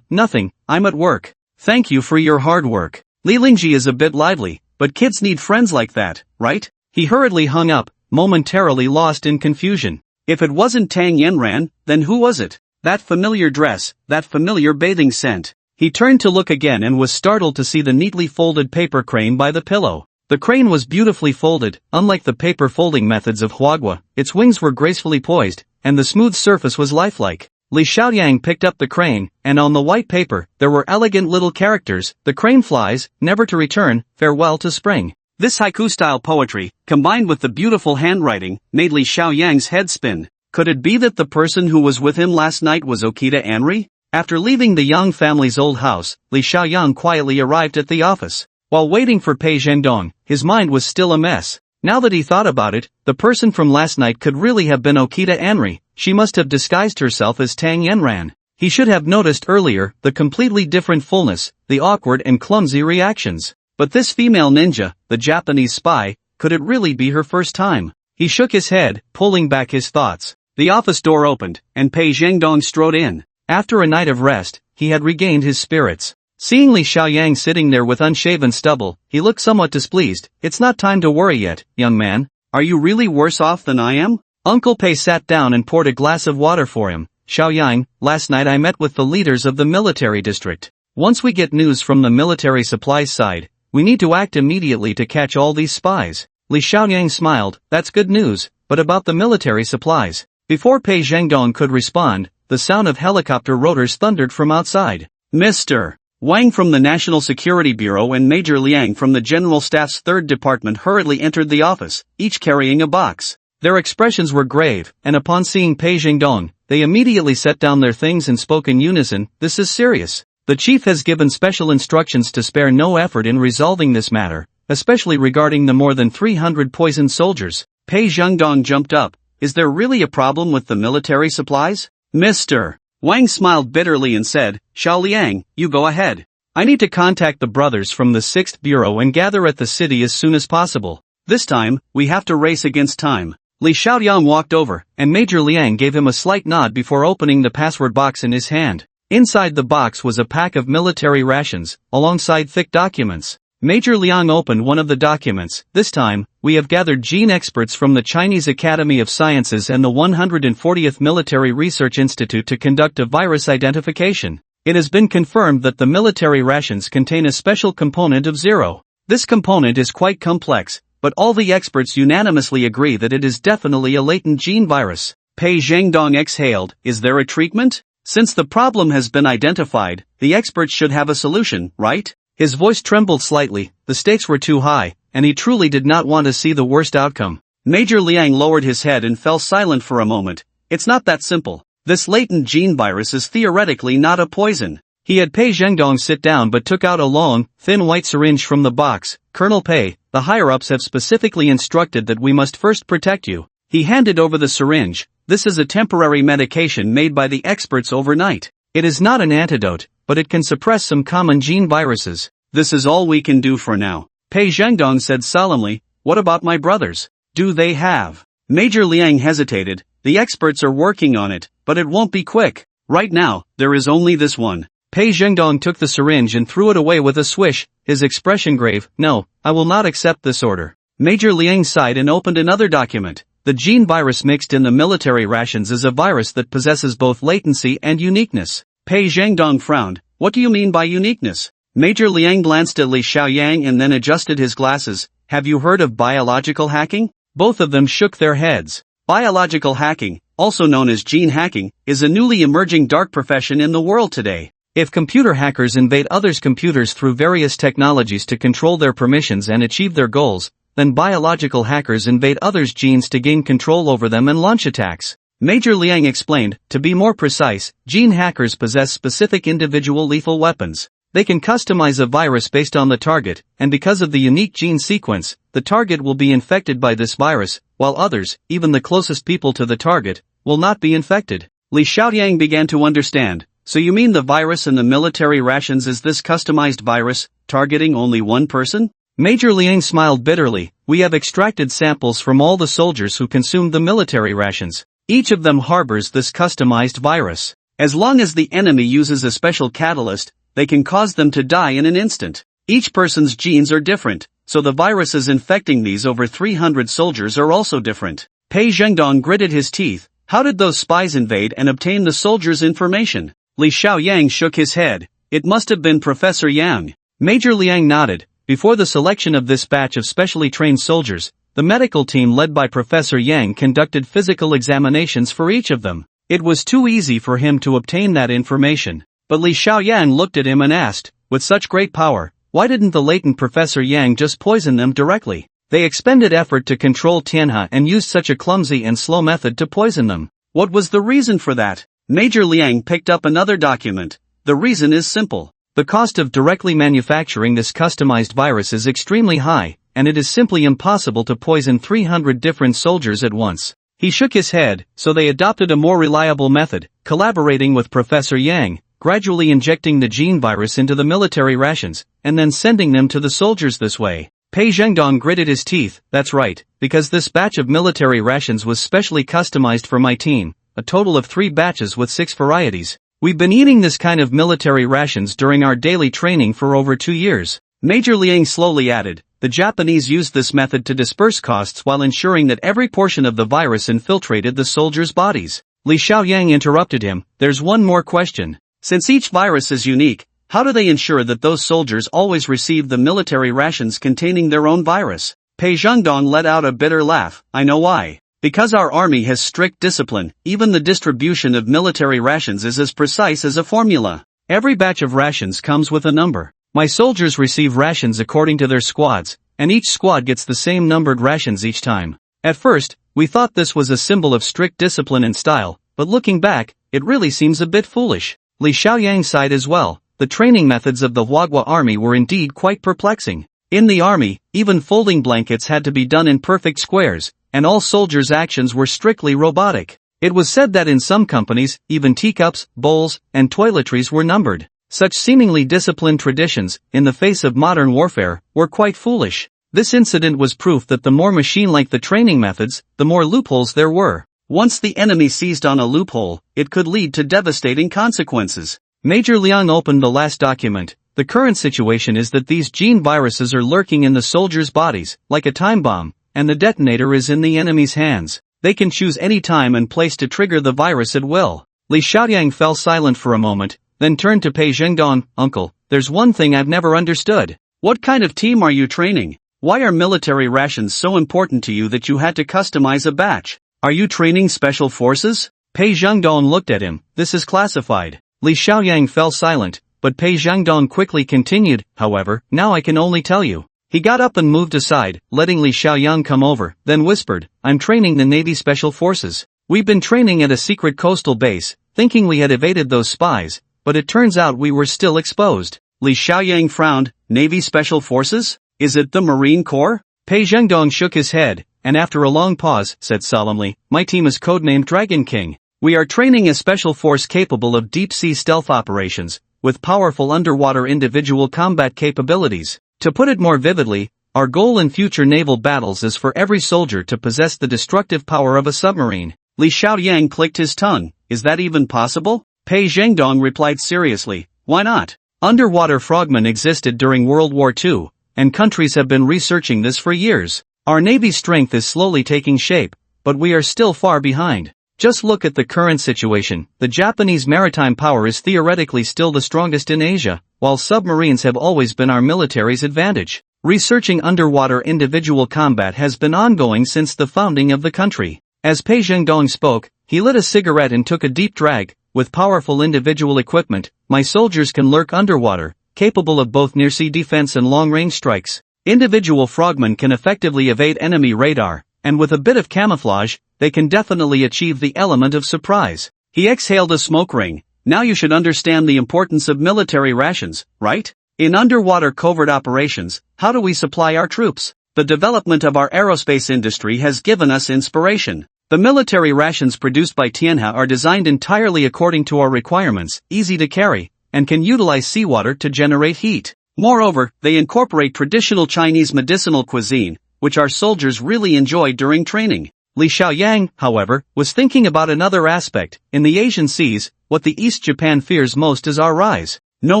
Nothing, I'm at work. Thank you for your hard work. Li Lingji is a bit lively, but kids need friends like that, right? He hurriedly hung up, momentarily lost in confusion. If it wasn't Tang Yanran, then who was it? That familiar dress, that familiar bathing scent. He turned to look again and was startled to see the neatly folded paper crane by the pillow. The crane was beautifully folded, unlike the paper folding methods of Huagua. Its wings were gracefully poised, and the smooth surface was lifelike. Li Xiaoyang picked up the crane, and on the white paper, there were elegant little characters. The crane flies, never to return, farewell to spring. This haiku-style poetry, combined with the beautiful handwriting, made Li Xiaoyang's head spin. Could it be that the person who was with him last night was Okita Anri? After leaving the Yang family's old house, Li Xiaoyang quietly arrived at the office. While waiting for Pei Zhengdong, his mind was still a mess. Now that he thought about it, the person from last night could really have been Okita Anri. She must have disguised herself as Tang Yanran. He should have noticed earlier the completely different fullness, the awkward and clumsy reactions. But this female ninja, the Japanese spy, could it really be her first time? He shook his head, pulling back his thoughts. The office door opened, and Pei Zhengdong strode in. After a night of rest, he had regained his spirits. Seeing Li Xiaoyang sitting there with unshaven stubble, he looked somewhat displeased. "It's not time to worry yet, young man. Are you really worse off than I am?" Uncle Pei sat down and poured a glass of water for him. "Xiaoyang, last night I met with the leaders of the military district. Once we get news from the military supplies side, we need to act immediately to catch all these spies." Li Xiaoyang smiled. "That's good news, but about the military supplies?" Before Pei Zhengdong could respond, the sound of helicopter rotors thundered from outside. Mr. Wang from the National Security Bureau and Major Liang from the General Staff's 3rd Department hurriedly entered the office, each carrying a box. Their expressions were grave, and upon seeing Pei Zhengdong, they immediately set down their things and spoke in unison. "This is serious. The chief has given special instructions to spare no effort in resolving this matter, especially regarding the more than 300 poisoned soldiers." Pei Zhengdong jumped up. "Is there really a problem with the military supplies?" Mr. Wang smiled bitterly and said, "Xiao Liang, you go ahead. I need to contact the brothers from the 6th Bureau and gather at the city as soon as possible. This time, we have to race against time." Li Xiaoyang walked over, and Major Liang gave him a slight nod before opening the password box in his hand. Inside the box was a pack of military rations, alongside thick documents. Major Liang opened one of the documents. "This time, we have gathered gene experts from the Chinese Academy of Sciences and the 140th Military Research Institute to conduct a virus identification. It has been confirmed that the military rations contain a special component of 0. This component is quite complex, but all the experts unanimously agree that it is definitely a latent gene virus." Pei Zhengdong exhaled. "Is there a treatment? Since the problem has been identified, the experts should have a solution, right?" His voice trembled slightly. The stakes were too high, and he truly did not want to see the worst outcome. Major Liang lowered his head and fell silent for a moment. "It's not that simple. This latent gene virus is theoretically not a poison." He had Pei Zhengdong sit down but took out a long, thin white syringe from the box. "Colonel Pei, the higher-ups have specifically instructed that we must first protect you." He handed over the syringe. "This is a temporary medication made by the experts overnight. It is not an antidote, but it can suppress some common gene viruses. This is all we can do for now." Pei Zhengdong said solemnly, "What about my brothers? Do they have?" Major Liang hesitated. "The experts are working on it, but it won't be quick. Right now, there is only this one." Pei Zhengdong took the syringe and threw it away with a swish, his expression grave. "No, I will not accept this order." Major Liang sighed and opened another document. The gene virus mixed in the military rations is a virus that possesses both latency and uniqueness. Pei Zhengdong frowned. What do you mean by uniqueness? Major Liang glanced at Li Xiaoyang and then adjusted his glasses. Have you heard of biological hacking? Both of them shook their heads. Biological hacking, also known as gene hacking, is a newly emerging dark profession in the world today. If computer hackers invade others' computers through various technologies to control their permissions and achieve their goals, then biological hackers invade others' genes to gain control over them and launch attacks. Major Liang explained, to be more precise, gene hackers possess specific individual lethal weapons. They can customize a virus based on the target, and because of the unique gene sequence, the target will be infected by this virus, while others, even the closest people to the target, will not be infected. Li Xiaoyang began to understand. So you mean the virus in the military rations is this customized virus, targeting only one person? Major Liang smiled bitterly. We have extracted samples from all the soldiers who consumed the military rations. Each of them harbors this customized virus. As long as the enemy uses a special catalyst, they can cause them to die in an instant. Each person's genes are different, so the viruses infecting these over 300 soldiers are also different. Pei Zhengdong gritted his teeth. How did those spies invade and obtain the soldiers' information? Li Xiaoyang shook his head. It must have been Professor Yang. Major Liang nodded. Before the selection of this batch of specially trained soldiers, the medical team led by Professor Yang conducted physical examinations for each of them. It was too easy for him to obtain that information. But Li Xiaoyang looked at him and asked, with such great power, why didn't the latent Professor Yang just poison them directly? They expended effort to control Tianhe and used such a clumsy and slow method to poison them. What was the reason for that? Major Liang picked up another document. The reason is simple. The cost of directly manufacturing this customized virus is extremely high, and it is simply impossible to poison 300 different soldiers at once. He shook his head, so they adopted a more reliable method, collaborating with Professor Yang, gradually injecting the gene virus into the military rations, and then sending them to the soldiers this way. Pei Zhengdong gritted his teeth. That's right, because this batch of military rations was specially customized for my team, a total of 3 batches with 6 varieties. We've been eating this kind of military rations during our daily training for over 2 years. Major Liang slowly added, the Japanese used this method to disperse costs while ensuring that every portion of the virus infiltrated the soldiers' bodies. Li Xiaoyang interrupted him, there's one more question. Since each virus is unique, how do they ensure that those soldiers always receive the military rations containing their own virus? Pei Zhengdong let out a bitter laugh. I know why. Because our army has strict discipline, even the distribution of military rations is as precise as a formula. Every batch of rations comes with a number. My soldiers receive rations according to their squads, and each squad gets the same numbered rations each time. At first, we thought this was a symbol of strict discipline and style, but looking back, it really seems a bit foolish. Li Xiaoyang sighed as well. The training methods of the Huagua army were indeed quite perplexing. In the army, even folding blankets had to be done in perfect squares, and all soldiers' actions were strictly robotic. It was said that in some companies, even teacups, bowls, and toiletries were numbered. Such seemingly disciplined traditions, in the face of modern warfare, were quite foolish. This incident was proof that the more machine-like the training methods, the more loopholes there were. Once the enemy seized on a loophole, it could lead to devastating consequences. Major Liang opened the last document. The current situation is that these gene viruses are lurking in the soldiers' bodies, like a time bomb, and the detonator is in the enemy's hands. They can choose any time and place to trigger the virus at will. Li Xiaoyang fell silent for a moment, then turned to Pei Zhengdong. Uncle, there's one thing I've never understood. What kind of team are you training? Why are military rations so important to you that you had to customize a batch? Are you training special forces? Pei Zhengdong looked at him. This is classified. Li Xiaoyang fell silent, but Pei Zhengdong quickly continued, however, now I can only tell you. He got up and moved aside, letting Li Xiaoyang come over, then whispered, I'm training the Navy Special Forces. We've been training at a secret coastal base, thinking we had evaded those spies, but it turns out we were still exposed. Li Xiaoyang frowned. Navy Special Forces? Is it the Marine Corps? Pei Zhengdong shook his head, and after a long pause, said solemnly, my team is codenamed Dragon King. We are training a special force capable of deep-sea stealth operations, with powerful underwater individual combat capabilities. To put it more vividly, our goal in future naval battles is for every soldier to possess the destructive power of a submarine. Li Xiaoyang clicked his tongue. Is that even possible? Pei Zhengdong replied seriously, why not? Underwater frogmen existed during World War II, and countries have been researching this for years. Our Navy's strength is slowly taking shape, but we are still far behind. Just look at the current situation. The Japanese maritime power is theoretically still the strongest in Asia, while submarines have always been our military's advantage. Researching underwater individual combat has been ongoing since the founding of the country. As Pei Zhengdong spoke, he lit a cigarette and took a deep drag. With powerful individual equipment, my soldiers can lurk underwater, capable of both near-sea defense and long-range strikes. Individual frogmen can effectively evade enemy radar, and with a bit of camouflage, they can definitely achieve the element of surprise. He exhaled a smoke ring. Now you should understand the importance of military rations, right? In underwater covert operations, how do we supply our troops? The development of our aerospace industry has given us inspiration. The military rations produced by Tianhe are designed entirely according to our requirements, easy to carry, and can utilize seawater to generate heat. Moreover, they incorporate traditional Chinese medicinal cuisine, which our soldiers really enjoy during training. Li Xiaoyang, however, was thinking about another aspect. In the Asian seas, what the East Japan fears most is our rise. No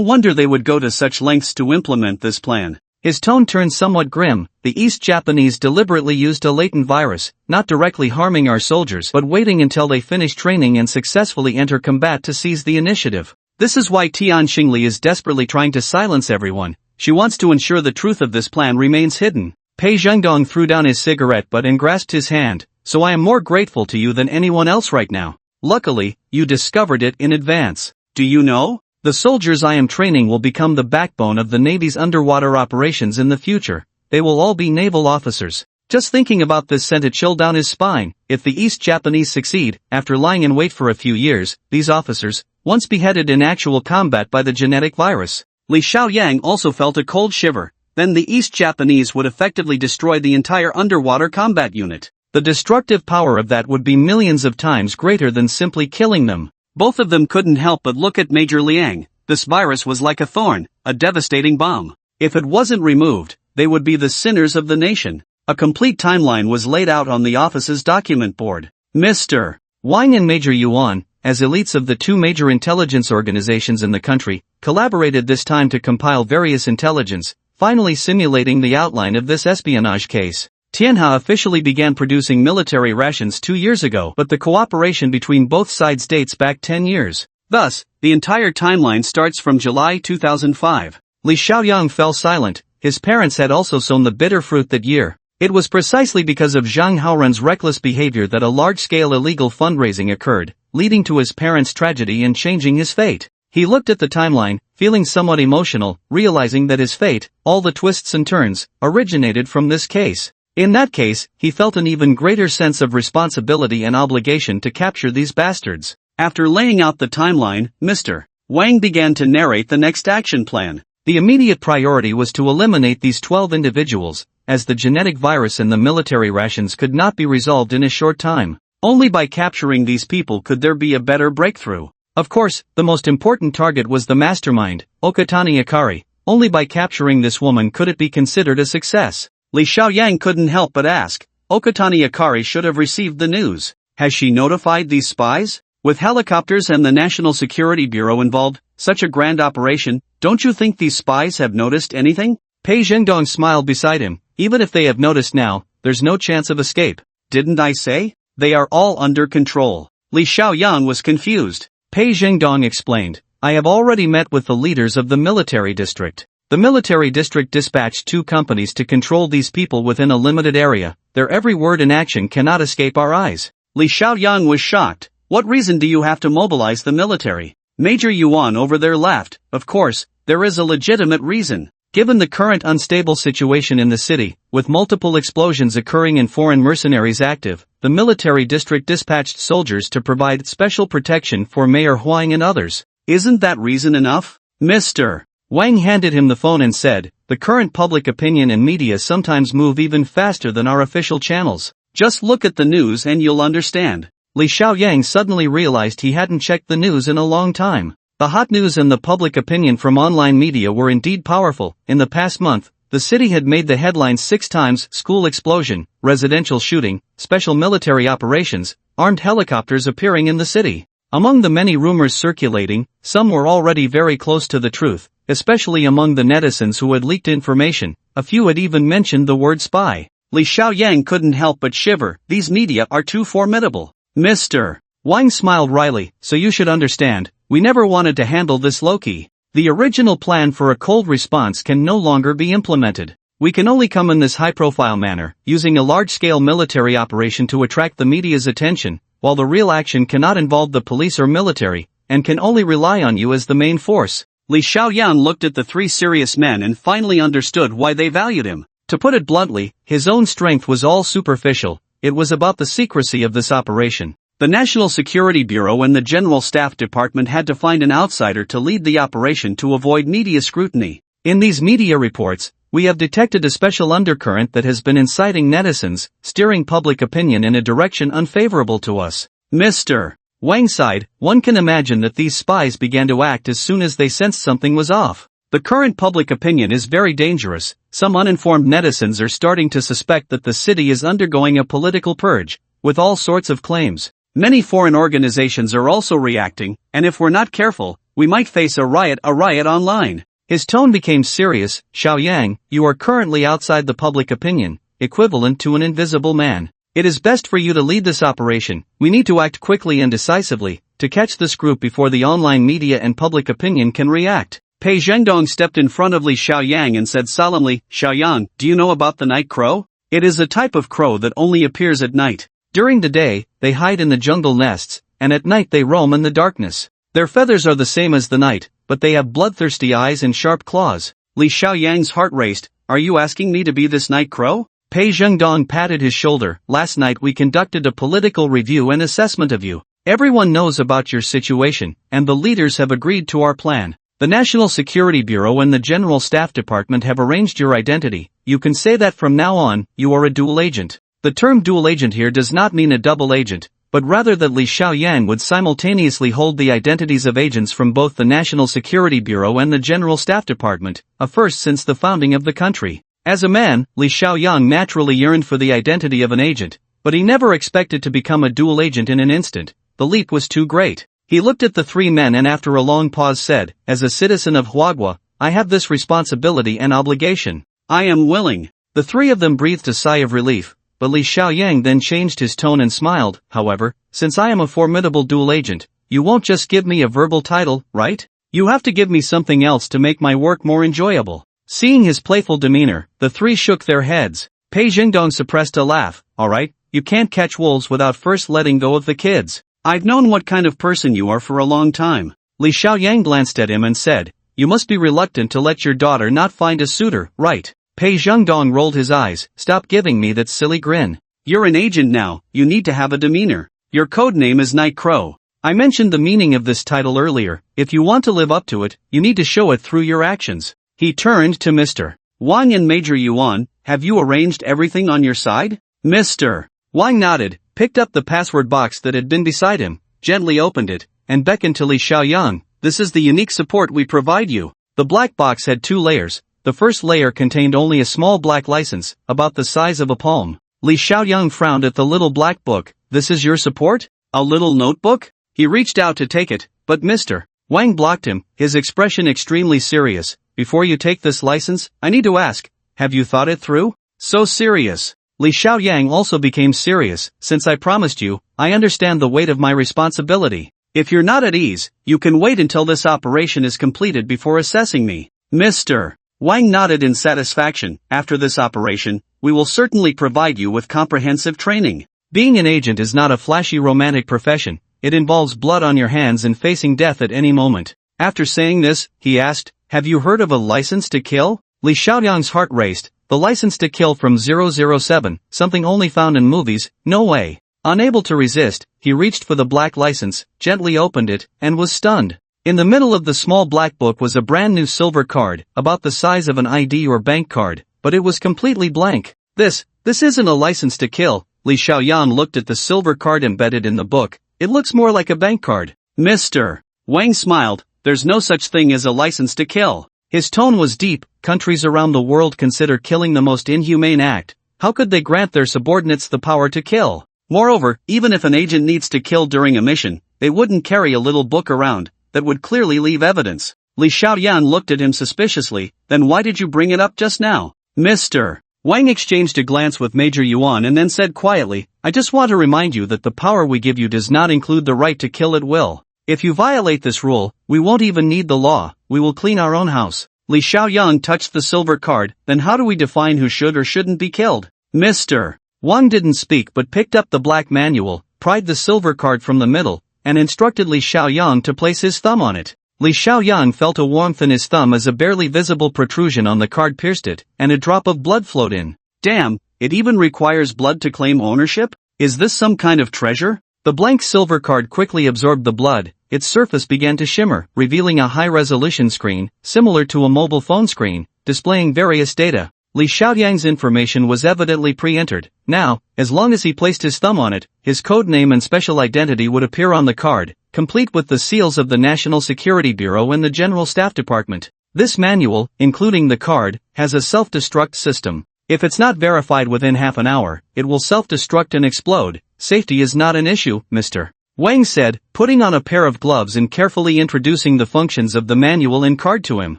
wonder they would go to such lengths to implement this plan. His tone turned somewhat grim. The East Japanese deliberately used a latent virus, not directly harming our soldiers but waiting until they finish training and successfully enter combat to seize the initiative. This is why Tian Xingli is desperately trying to silence everyone. She wants to ensure the truth of this plan remains hidden. Pei Zhengdong threw down his cigarette butt and grasped his hand. So I am more grateful to you than anyone else right now. Luckily, you discovered it in advance. Do you know? The soldiers I am training will become the backbone of the Navy's underwater operations in the future. They will all be naval officers. Just thinking about this sent a chill down his spine. If the East Japanese succeed, after lying in wait for a few years, these officers, once beheaded in actual combat by the genetic virus. Li Xiaoyang also felt a cold shiver. Then the East Japanese would effectively destroy the entire underwater combat unit. The destructive power of that would be millions of times greater than simply killing them. Both of them couldn't help but look at Major Liang. This virus was like a thorn, a devastating bomb. If it wasn't removed, they would be the sinners of the nation. A complete timeline was laid out on the office's document board. Mr. Wang and Major Yuan, as elites of the two major intelligence organizations in the country, collaborated this time to compile various intelligence, finally simulating the outline of this espionage case. Tianhe officially began producing military rations 2 years ago, but the cooperation between both sides dates back 10 years. Thus, the entire timeline starts from July 2005. Li Xiaoyang fell silent. His parents had also sown the bitter fruit that year. It was precisely because of Zhang Haoran's reckless behavior that a large-scale illegal fundraising occurred, leading to his parents' tragedy and changing his fate. He looked at the timeline, feeling somewhat emotional, realizing that his fate, all the twists and turns, originated from this case. In that case, he felt an even greater sense of responsibility and obligation to capture these bastards. After laying out the timeline, Mr. Wang began to narrate the next action plan. The immediate priority was to eliminate these 12 individuals, as the genetic virus and the military rations could not be resolved in a short time. Only by capturing these people could there be a better breakthrough. Of course, the most important target was the mastermind, Okatani Akari. Only by capturing this woman could it be considered a success. Li Xiaoyang couldn't help but ask. Okatani Akari should have received the news. Has she notified these spies? With helicopters and the National Security Bureau involved, such a grand operation, don't you think these spies have noticed anything? Pei Zhengdong smiled beside him. Even if they have noticed now, there's no chance of escape. Didn't I say? They are all under control. Li Xiaoyang was confused. Pei Zhengdong explained. I have already met with the leaders of the military district. The military district dispatched 2 companies to control these people within a limited area. Their every word and action cannot escape our eyes. Li Xiaoyang was shocked. What reason do you have to mobilize the military? Major Yuan over there laughed. Of course, there is a legitimate reason. Given the current unstable situation in the city, with multiple explosions occurring and foreign mercenaries active, the military district dispatched soldiers to provide special protection for Mayor Huang and others. Isn't that reason enough? Mr. Wang handed him the phone and said, the current public opinion and media sometimes move even faster than our official channels. Just look at the news and you'll understand. Li Xiaoyang suddenly realized he hadn't checked the news in a long time. The hot news and the public opinion from online media were indeed powerful. In the past month, the city had made the headlines 6 times: school explosion, residential shooting, special military operations, armed helicopters appearing in the city. Among the many rumors circulating, some were already very close to the truth, especially among the netizens who had leaked information. A few had even mentioned the word spy. Li Xiaoyang couldn't help but shiver. These media are too formidable. Mr. Wang smiled wryly. So you should understand, we never wanted to handle this low-key. The original plan for a cold response can no longer be implemented. We can only come in this high-profile manner, using a large-scale military operation to attract the media's attention, while the real action cannot involve the police or military, and can only rely on you as the main force. Li Xiaoyan looked at the three serious men and finally understood why they valued him. To put it bluntly, his own strength was all superficial. It was about the secrecy of this operation. The National Security Bureau and the General Staff Department had to find an outsider to lead the operation to avoid media scrutiny. In these media reports, we have detected a special undercurrent that has been inciting netizens, steering public opinion in a direction unfavorable to us. Mr. Wang sighed. One can imagine that these spies began to act as soon as they sensed something was off. The current public opinion is very dangerous. Some uninformed netizens are starting to suspect that the city is undergoing a political purge, with all sorts of claims. Many foreign organizations are also reacting, and if we're not careful, we might face a riot online. His tone became serious. Xiaoyang, you are currently outside the public opinion, equivalent to an invisible man. It is best for you to lead this operation. We need to act quickly and decisively, to catch this group before the online media and public opinion can react. Pei Zhengdong stepped in front of Li Xiaoyang and said solemnly, Xiaoyang, do you know about the night crow? It is a type of crow that only appears at night. During the day, they hide in the jungle nests, and at night they roam in the darkness. Their feathers are the same as the night, but they have bloodthirsty eyes and sharp claws. Li Xiaoyang's heart raced. Are you asking me to be this night crow? Pei Zhengdong patted his shoulder. Last night we conducted a political review and assessment of you. Everyone knows about your situation, and the leaders have agreed to our plan. The National Security Bureau and the General Staff Department have arranged your identity. You can say that from now on, you are a dual agent. The term dual agent here does not mean a double agent, but rather that Li Xiaoyang would simultaneously hold the identities of agents from both the National Security Bureau and the General Staff Department, a first since the founding of the country. As a man, Li Xiaoyang naturally yearned for the identity of an agent, but he never expected to become a dual agent in an instant. The leap was too great. He looked at the three men and after a long pause said, as a citizen of Huagua, I have this responsibility and obligation. I am willing. The three of them breathed a sigh of relief. But Li Xiaoyang then changed his tone and smiled. However, since I am a formidable dual agent, you won't just give me a verbal title, right? You have to give me something else to make my work more enjoyable. Seeing his playful demeanor, the three shook their heads. Pei Zhengdong suppressed a laugh. Alright, you can't catch wolves without first letting go of the kids. I've known what kind of person you are for a long time. Li Xiaoyang glanced at him and said, you must be reluctant to let your daughter not find a suitor, right? Pei Zhengdong rolled his eyes. Stop giving me that silly grin. You're an agent now, you need to have a demeanor. Your code name is Night Crow. I mentioned the meaning of this title earlier. If you want to live up to it, you need to show it through your actions. He turned to Mr. Wang and Major Yuan. Have you arranged everything on your side? Mr. Wang nodded, picked up the password box that had been beside him, gently opened it, and beckoned to Li Xiaoyang. This is the unique support we provide you. The black box had 2 layers. The first layer contained only a small black license, about the size of a palm. Li Xiaoyang frowned at the little black book. This is your support? A little notebook? He reached out to take it, but Mr. Wang blocked him, his expression extremely serious. Before you take this license, I need to ask, have you thought it through? So serious. Li Xiaoyang also became serious. Since I promised you, I understand the weight of my responsibility. If you're not at ease, you can wait until this operation is completed before assessing me. Mr. Wang nodded in satisfaction. After this operation, we will certainly provide you with comprehensive training. Being an agent is not a flashy romantic profession. It involves blood on your hands and facing death at any moment. After saying this, he asked, have you heard of a license to kill? Li Xiaoyang's heart raced. The license to kill from 007, something only found in movies, no way. Unable to resist, he reached for the black license, gently opened it, and was stunned. In the middle of the small black book was a brand new silver card, about the size of an ID or bank card, but it was completely blank. This isn't a license to kill. Li Xiaoyang looked at the silver card embedded in the book. It looks more like a bank card. Mr. Wang smiled. There's no such thing as a license to kill. His tone was deep. Countries around the world consider killing the most inhumane act. How could they grant their subordinates the power to kill? Moreover, even if an agent needs to kill during a mission, they wouldn't carry a little book around that would clearly leave evidence. Li Xiaoyan looked at him suspiciously. Then why did you bring it up just now? Mr. Wang exchanged a glance with Major Yuan and then said quietly, I just want to remind you that the power we give you does not include the right to kill at will. If you violate this rule, we won't even need the law, we will clean our own house. Li Xiaoyang touched the silver card. Then how do we define who should or shouldn't be killed? Mr. Wang didn't speak but picked up the black manual, pried the silver card from the middle, and instructed Li Xiaoyang to place his thumb on it. Li Xiaoyang felt a warmth in his thumb as a barely visible protrusion on the card pierced it, and a drop of blood flowed in. Damn, it even requires blood to claim ownership? Is this some kind of treasure? The blank silver card quickly absorbed the blood. Its surface began to shimmer, revealing a high-resolution screen, similar to a mobile phone screen, displaying various data. Li Xiaoyang's information was evidently pre-entered. Now, as long as he placed his thumb on it, his code name and special identity would appear on the card, complete with the seals of the National Security Bureau and the General Staff Department. This manual, including the card, has a self-destruct system. If it's not verified within half an hour, it will self-destruct and explode. Safety is not an issue, Mr. Wang said, putting on a pair of gloves and carefully introducing the functions of the manual and card to him.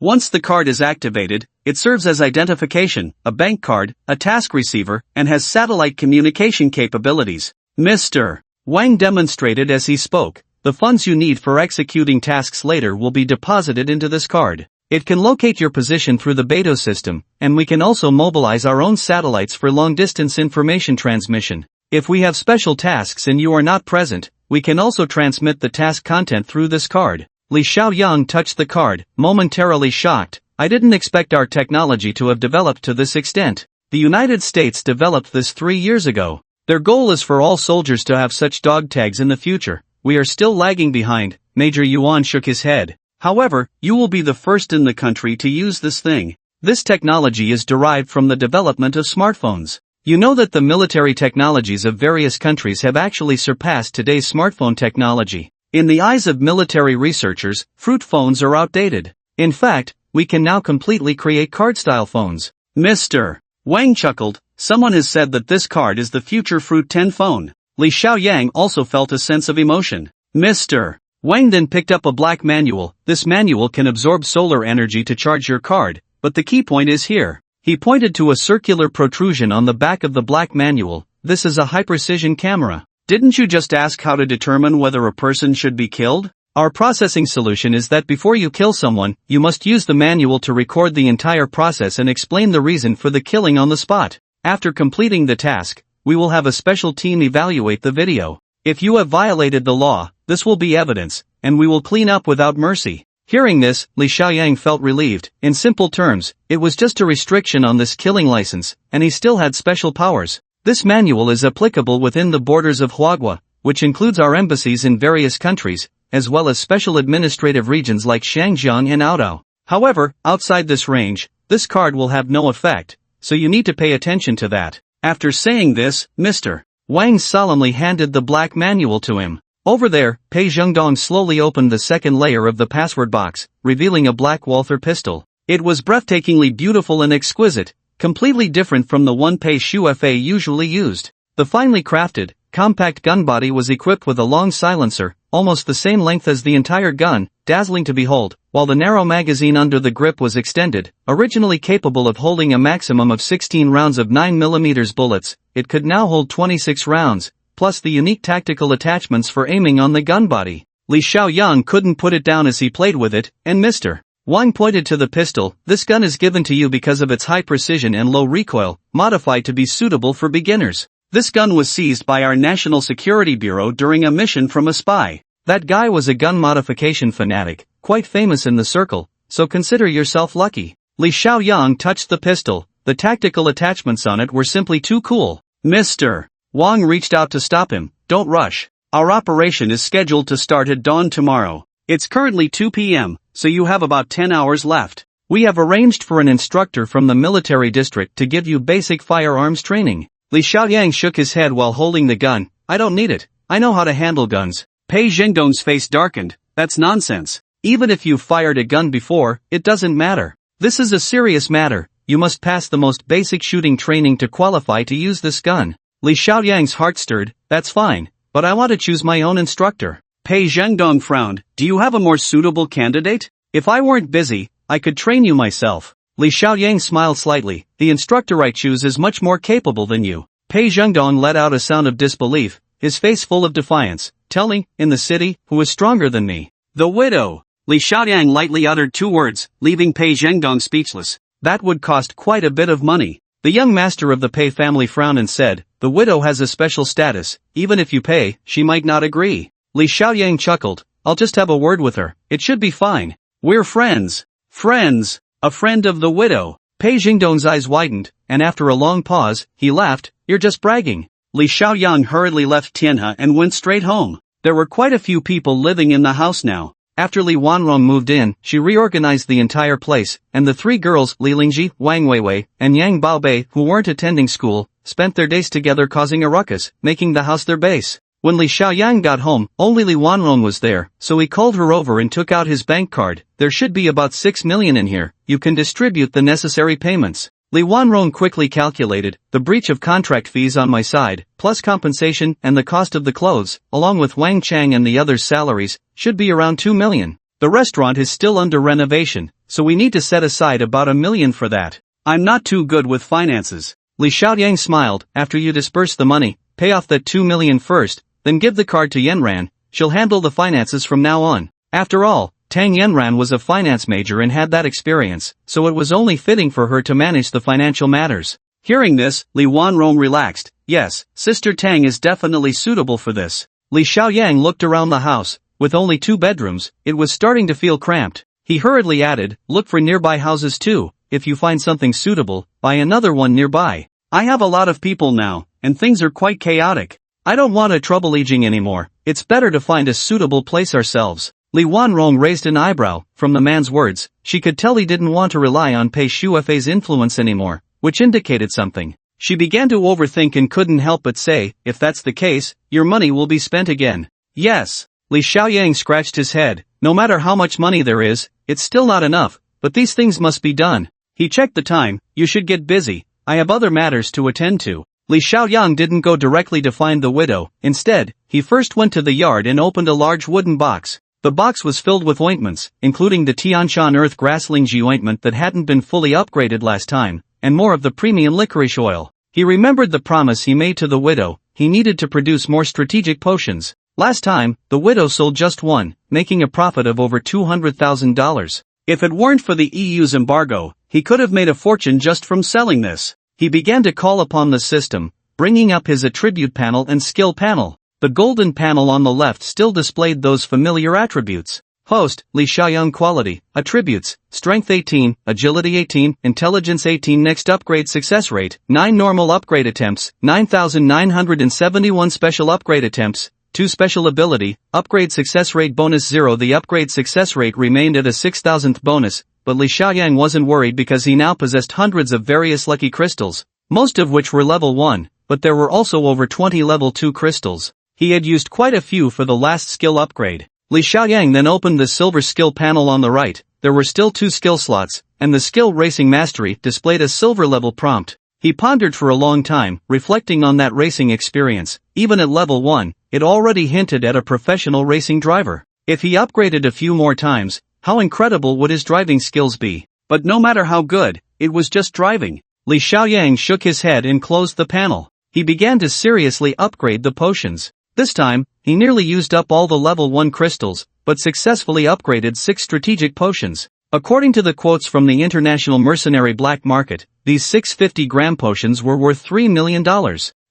Once the card is activated, it serves as identification, a bank card, a task receiver, and has satellite communication capabilities. Mr. Wang demonstrated as he spoke. The funds you need for executing tasks later will be deposited into this card. It can locate your position through the Beidou system, and we can also mobilize our own satellites for long-distance information transmission. If we have special tasks and you are not present, we can also transmit the task content through this card. Li Xiaoyang touched the card, momentarily shocked. I didn't expect our technology to have developed to this extent. The United States developed this 3 years ago. Their goal is for all soldiers to have such dog tags in the future. We are still lagging behind. Major Yuan shook his head. However, you will be the first in the country to use this thing. This technology is derived from the development of smartphones. You know that the military technologies of various countries have actually surpassed today's smartphone technology. In the eyes of military researchers, fruit phones are outdated. In fact, we can now completely create card-style phones. Mr. Wang chuckled. Someone has said that this card is the future Fruit 10 phone. Li Xiaoyang also felt a sense of emotion. Mr. Wang then picked up a black manual. This manual can absorb solar energy to charge your card, but the key point is here. He pointed to a circular protrusion on the back of the black manual. This is a high-precision camera. Didn't you just ask how to determine whether a person should be killed? Our processing solution is that before you kill someone, you must use the manual to record the entire process and explain the reason for the killing on the spot. After completing the task, we will have a special team evaluate the video. If you have violated the law, this will be evidence, and we will clean up without mercy. Hearing this, Li Xiaoyang felt relieved. In simple terms, it was just a restriction on this killing license, and he still had special powers. This manual is applicable within the borders of Huagua, which includes our embassies in various countries, as well as special administrative regions like Shangjiang and Aodao. However, outside this range, this card will have no effect, so you need to pay attention to that. After saying this, Mr. Wang solemnly handed the black manual to him. Over there, Pei Zhengdong slowly opened the second layer of the password box, revealing a black Walther pistol. It was breathtakingly beautiful and exquisite, completely different from the one Pei Shufa usually used. The finely crafted, compact gun body was equipped with a long silencer, almost the same length as the entire gun, dazzling to behold, while the narrow magazine under the grip was extended. Originally capable of holding a maximum of 16 rounds of 9mm bullets, it could now hold 26 rounds, plus the unique tactical attachments for aiming on the gun body. Li Xiaoyang couldn't put it down as he played with it, and Mr. Wang pointed to the pistol. This gun is given to you because of its high precision and low recoil, modified to be suitable for beginners. This gun was seized by our National Security Bureau during a mission from a spy. That guy was a gun modification fanatic, quite famous in the circle, so consider yourself lucky. Li Xiaoyang touched the pistol. The tactical attachments on it were simply too cool. Mr. Wang reached out to stop him. Don't rush. Our operation is scheduled to start at dawn tomorrow. It's currently 2 p.m., so you have about 10 hours left. We have arranged for an instructor from the military district to give you basic firearms training. Li Xiaoyang shook his head while holding the gun. I don't need it. I know how to handle guns. Pei Zhengdong's face darkened. That's nonsense. Even if you've fired a gun before, it doesn't matter. This is a serious matter. You must pass the most basic shooting training to qualify to use this gun. Li Xiaoyang's heart stirred. That's fine, but I want to choose my own instructor. Pei Zhengdong frowned. Do you have a more suitable candidate? If I weren't busy, I could train you myself. Li Xiaoyang smiled slightly. The instructor I choose is much more capable than you. Pei Zhengdong let out a sound of disbelief, his face full of defiance, telling, in the city, who is stronger than me? The widow. Li Xiaoyang lightly uttered 2 words, leaving Pei Zhengdong speechless. That would cost quite a bit of money. The young master of the Pei family frowned and said, the widow has a special status, even if you pay, she might not agree. Li Xiaoyang chuckled, I'll just have a word with her, it should be fine. We're friends. Friends. A friend of the widow. Pei Zhengdong's eyes widened, and after a long pause, he laughed, you're just bragging. Li Xiaoyang hurriedly left Tianhe and went straight home. There were quite a few people living in the house now. After Li Wanrong moved in, she reorganized the entire place, and the 3 girls, Li Lingji, Wang Weiwei, and Yang Baobei, who weren't attending school, spent their days together causing a ruckus, making the house their base. When Li Xiaoyang got home, only Li Wanrong was there, so he called her over and took out his bank card. There should be about 6 million in here, you can distribute the necessary payments. Li Wanrong quickly calculated, the breach of contract fees on my side, plus compensation and the cost of the clothes, along with Wang Chang and the others' salaries, should be around 2 million. The restaurant is still under renovation, so we need to set aside about 1 million for that. I'm not too good with finances. Li Xiaoyang smiled, after you disperse the money, pay off that 2 million first, then give the card to Yanran, she'll handle the finances from now on. After all, Tang Yanran was a finance major and had that experience, so it was only fitting for her to manage the financial matters. Hearing this, Li Wanrong relaxed. Yes, Sister Tang is definitely suitable for this. Li Xiaoyang looked around the house. With only 2 bedrooms, it was starting to feel cramped. He hurriedly added, look for nearby houses too. If you find something suitable, buy another one nearby. I have a lot of people now, and things are quite chaotic. I don't want a trouble-aging anymore. It's better to find a suitable place ourselves. Li Wanrong raised an eyebrow. From the man's words, she could tell he didn't want to rely on Pei Shuefei's influence anymore, which indicated something. She began to overthink and couldn't help but say, if that's the case, your money will be spent again. Yes. Li Xiaoyang scratched his head. No matter how much money there is, it's still not enough, but these things must be done. He checked the time. You should get busy. I have other matters to attend to. Li Xiaoyang didn't go directly to find the widow. Instead, he first went to the yard and opened a large wooden box. The box was filled with ointments, including the Tianshan Earth Grass Lingji ointment that hadn't been fully upgraded last time, and more of the premium licorice oil. He remembered the promise he made to the widow. He needed to produce more strategic potions. Last time, the widow sold just one, making a profit of over $200,000. If it weren't for the EU's embargo, he could have made a fortune just from selling this. He began to call upon the system, bringing up his attribute panel and skill panel. The golden panel on the left still displayed those familiar attributes. Host, Li Xiaoyang quality, attributes, strength 18, agility 18, intelligence 18. Next upgrade success rate, 9 normal upgrade attempts, 9,971 special upgrade attempts, 2 special ability, upgrade success rate bonus 0. The upgrade success rate remained at a 6,000th bonus, but Li Xiaoyang wasn't worried because he now possessed hundreds of various lucky crystals, most of which were level 1, but there were also over 20 level 2 crystals. He had used quite a few for the last skill upgrade. Li Xiaoyang then opened the silver skill panel on the right. There were still 2 skill slots, and the skill racing mastery displayed a silver level prompt. He pondered for a long time, reflecting on that racing experience. Even at level 1, it already hinted at a professional racing driver. If he upgraded a few more times, how incredible would his driving skills be? But no matter how good, it was just driving. Li Xiaoyang shook his head and closed the panel. He began to seriously upgrade the potions. This time, he nearly used up all the level 1 crystals, but successfully upgraded 6 strategic potions. According to the quotes from the international mercenary black market, these 650-gram potions were worth $3 million.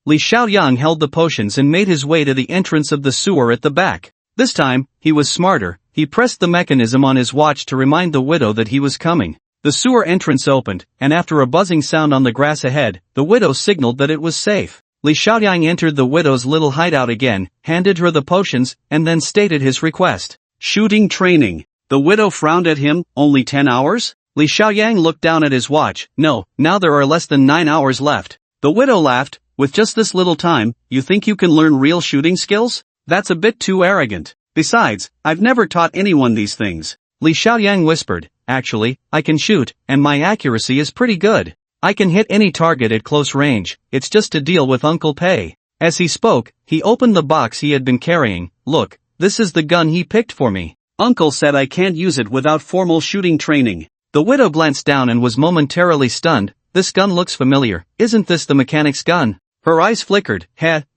Li Xiaoyang held the potions and made his way to the entrance of the sewer at the back. This time, he was smarter. He pressed the mechanism on his watch to remind the widow that he was coming. The sewer entrance opened, and after a buzzing sound on the grass ahead, the widow signaled that it was safe. Li Xiaoyang entered the widow's little hideout again, handed her the potions, and then stated his request. Shooting training. The widow frowned at him. Only 10 hours? Li Xiaoyang looked down at his watch. No, now there are less than 9 hours left. The widow laughed. With just this little time, you think you can learn real shooting skills? That's a bit too arrogant. Besides, I've never taught anyone these things. Li Xiaoyang whispered. Actually, I can shoot, and my accuracy is pretty good. I can hit any target at close range. It's just to deal with Uncle Pei. As he spoke, he opened the box he had been carrying. Look, this is the gun he picked for me. Uncle said I can't use it without formal shooting training. The widow glanced down and was momentarily stunned. This gun looks familiar, isn't this the mechanic's gun? Her eyes flickered.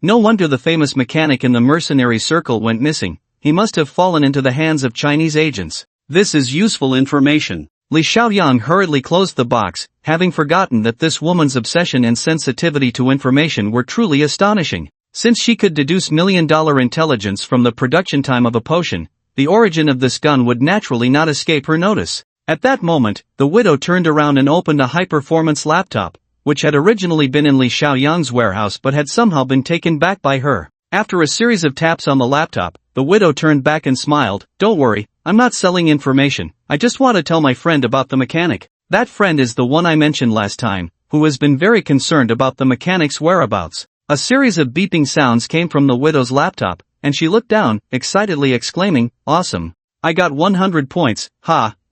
No wonder the famous mechanic in the mercenary circle went missing. He must have fallen into the hands of Chinese agents. This is useful information. Li Xiaoyang hurriedly closed the box, having forgotten that this woman's obsession and sensitivity to information were truly astonishing. Since she could deduce million-dollar intelligence from the production time of a potion, the origin of this gun would naturally not escape her notice. At that moment, the widow turned around and opened a high-performance laptop, which had originally been in Li Xiaoyang's warehouse but had somehow been taken back by her. After a series of taps on the laptop, the widow turned back and smiled. Don't worry, I'm not selling information, I just want to tell my friend about the mechanic. That friend is the one I mentioned last time, who has been very concerned about the mechanic's whereabouts. A series of beeping sounds came from the widow's laptop, and she looked down, excitedly exclaiming, "Awesome! I got 100 points,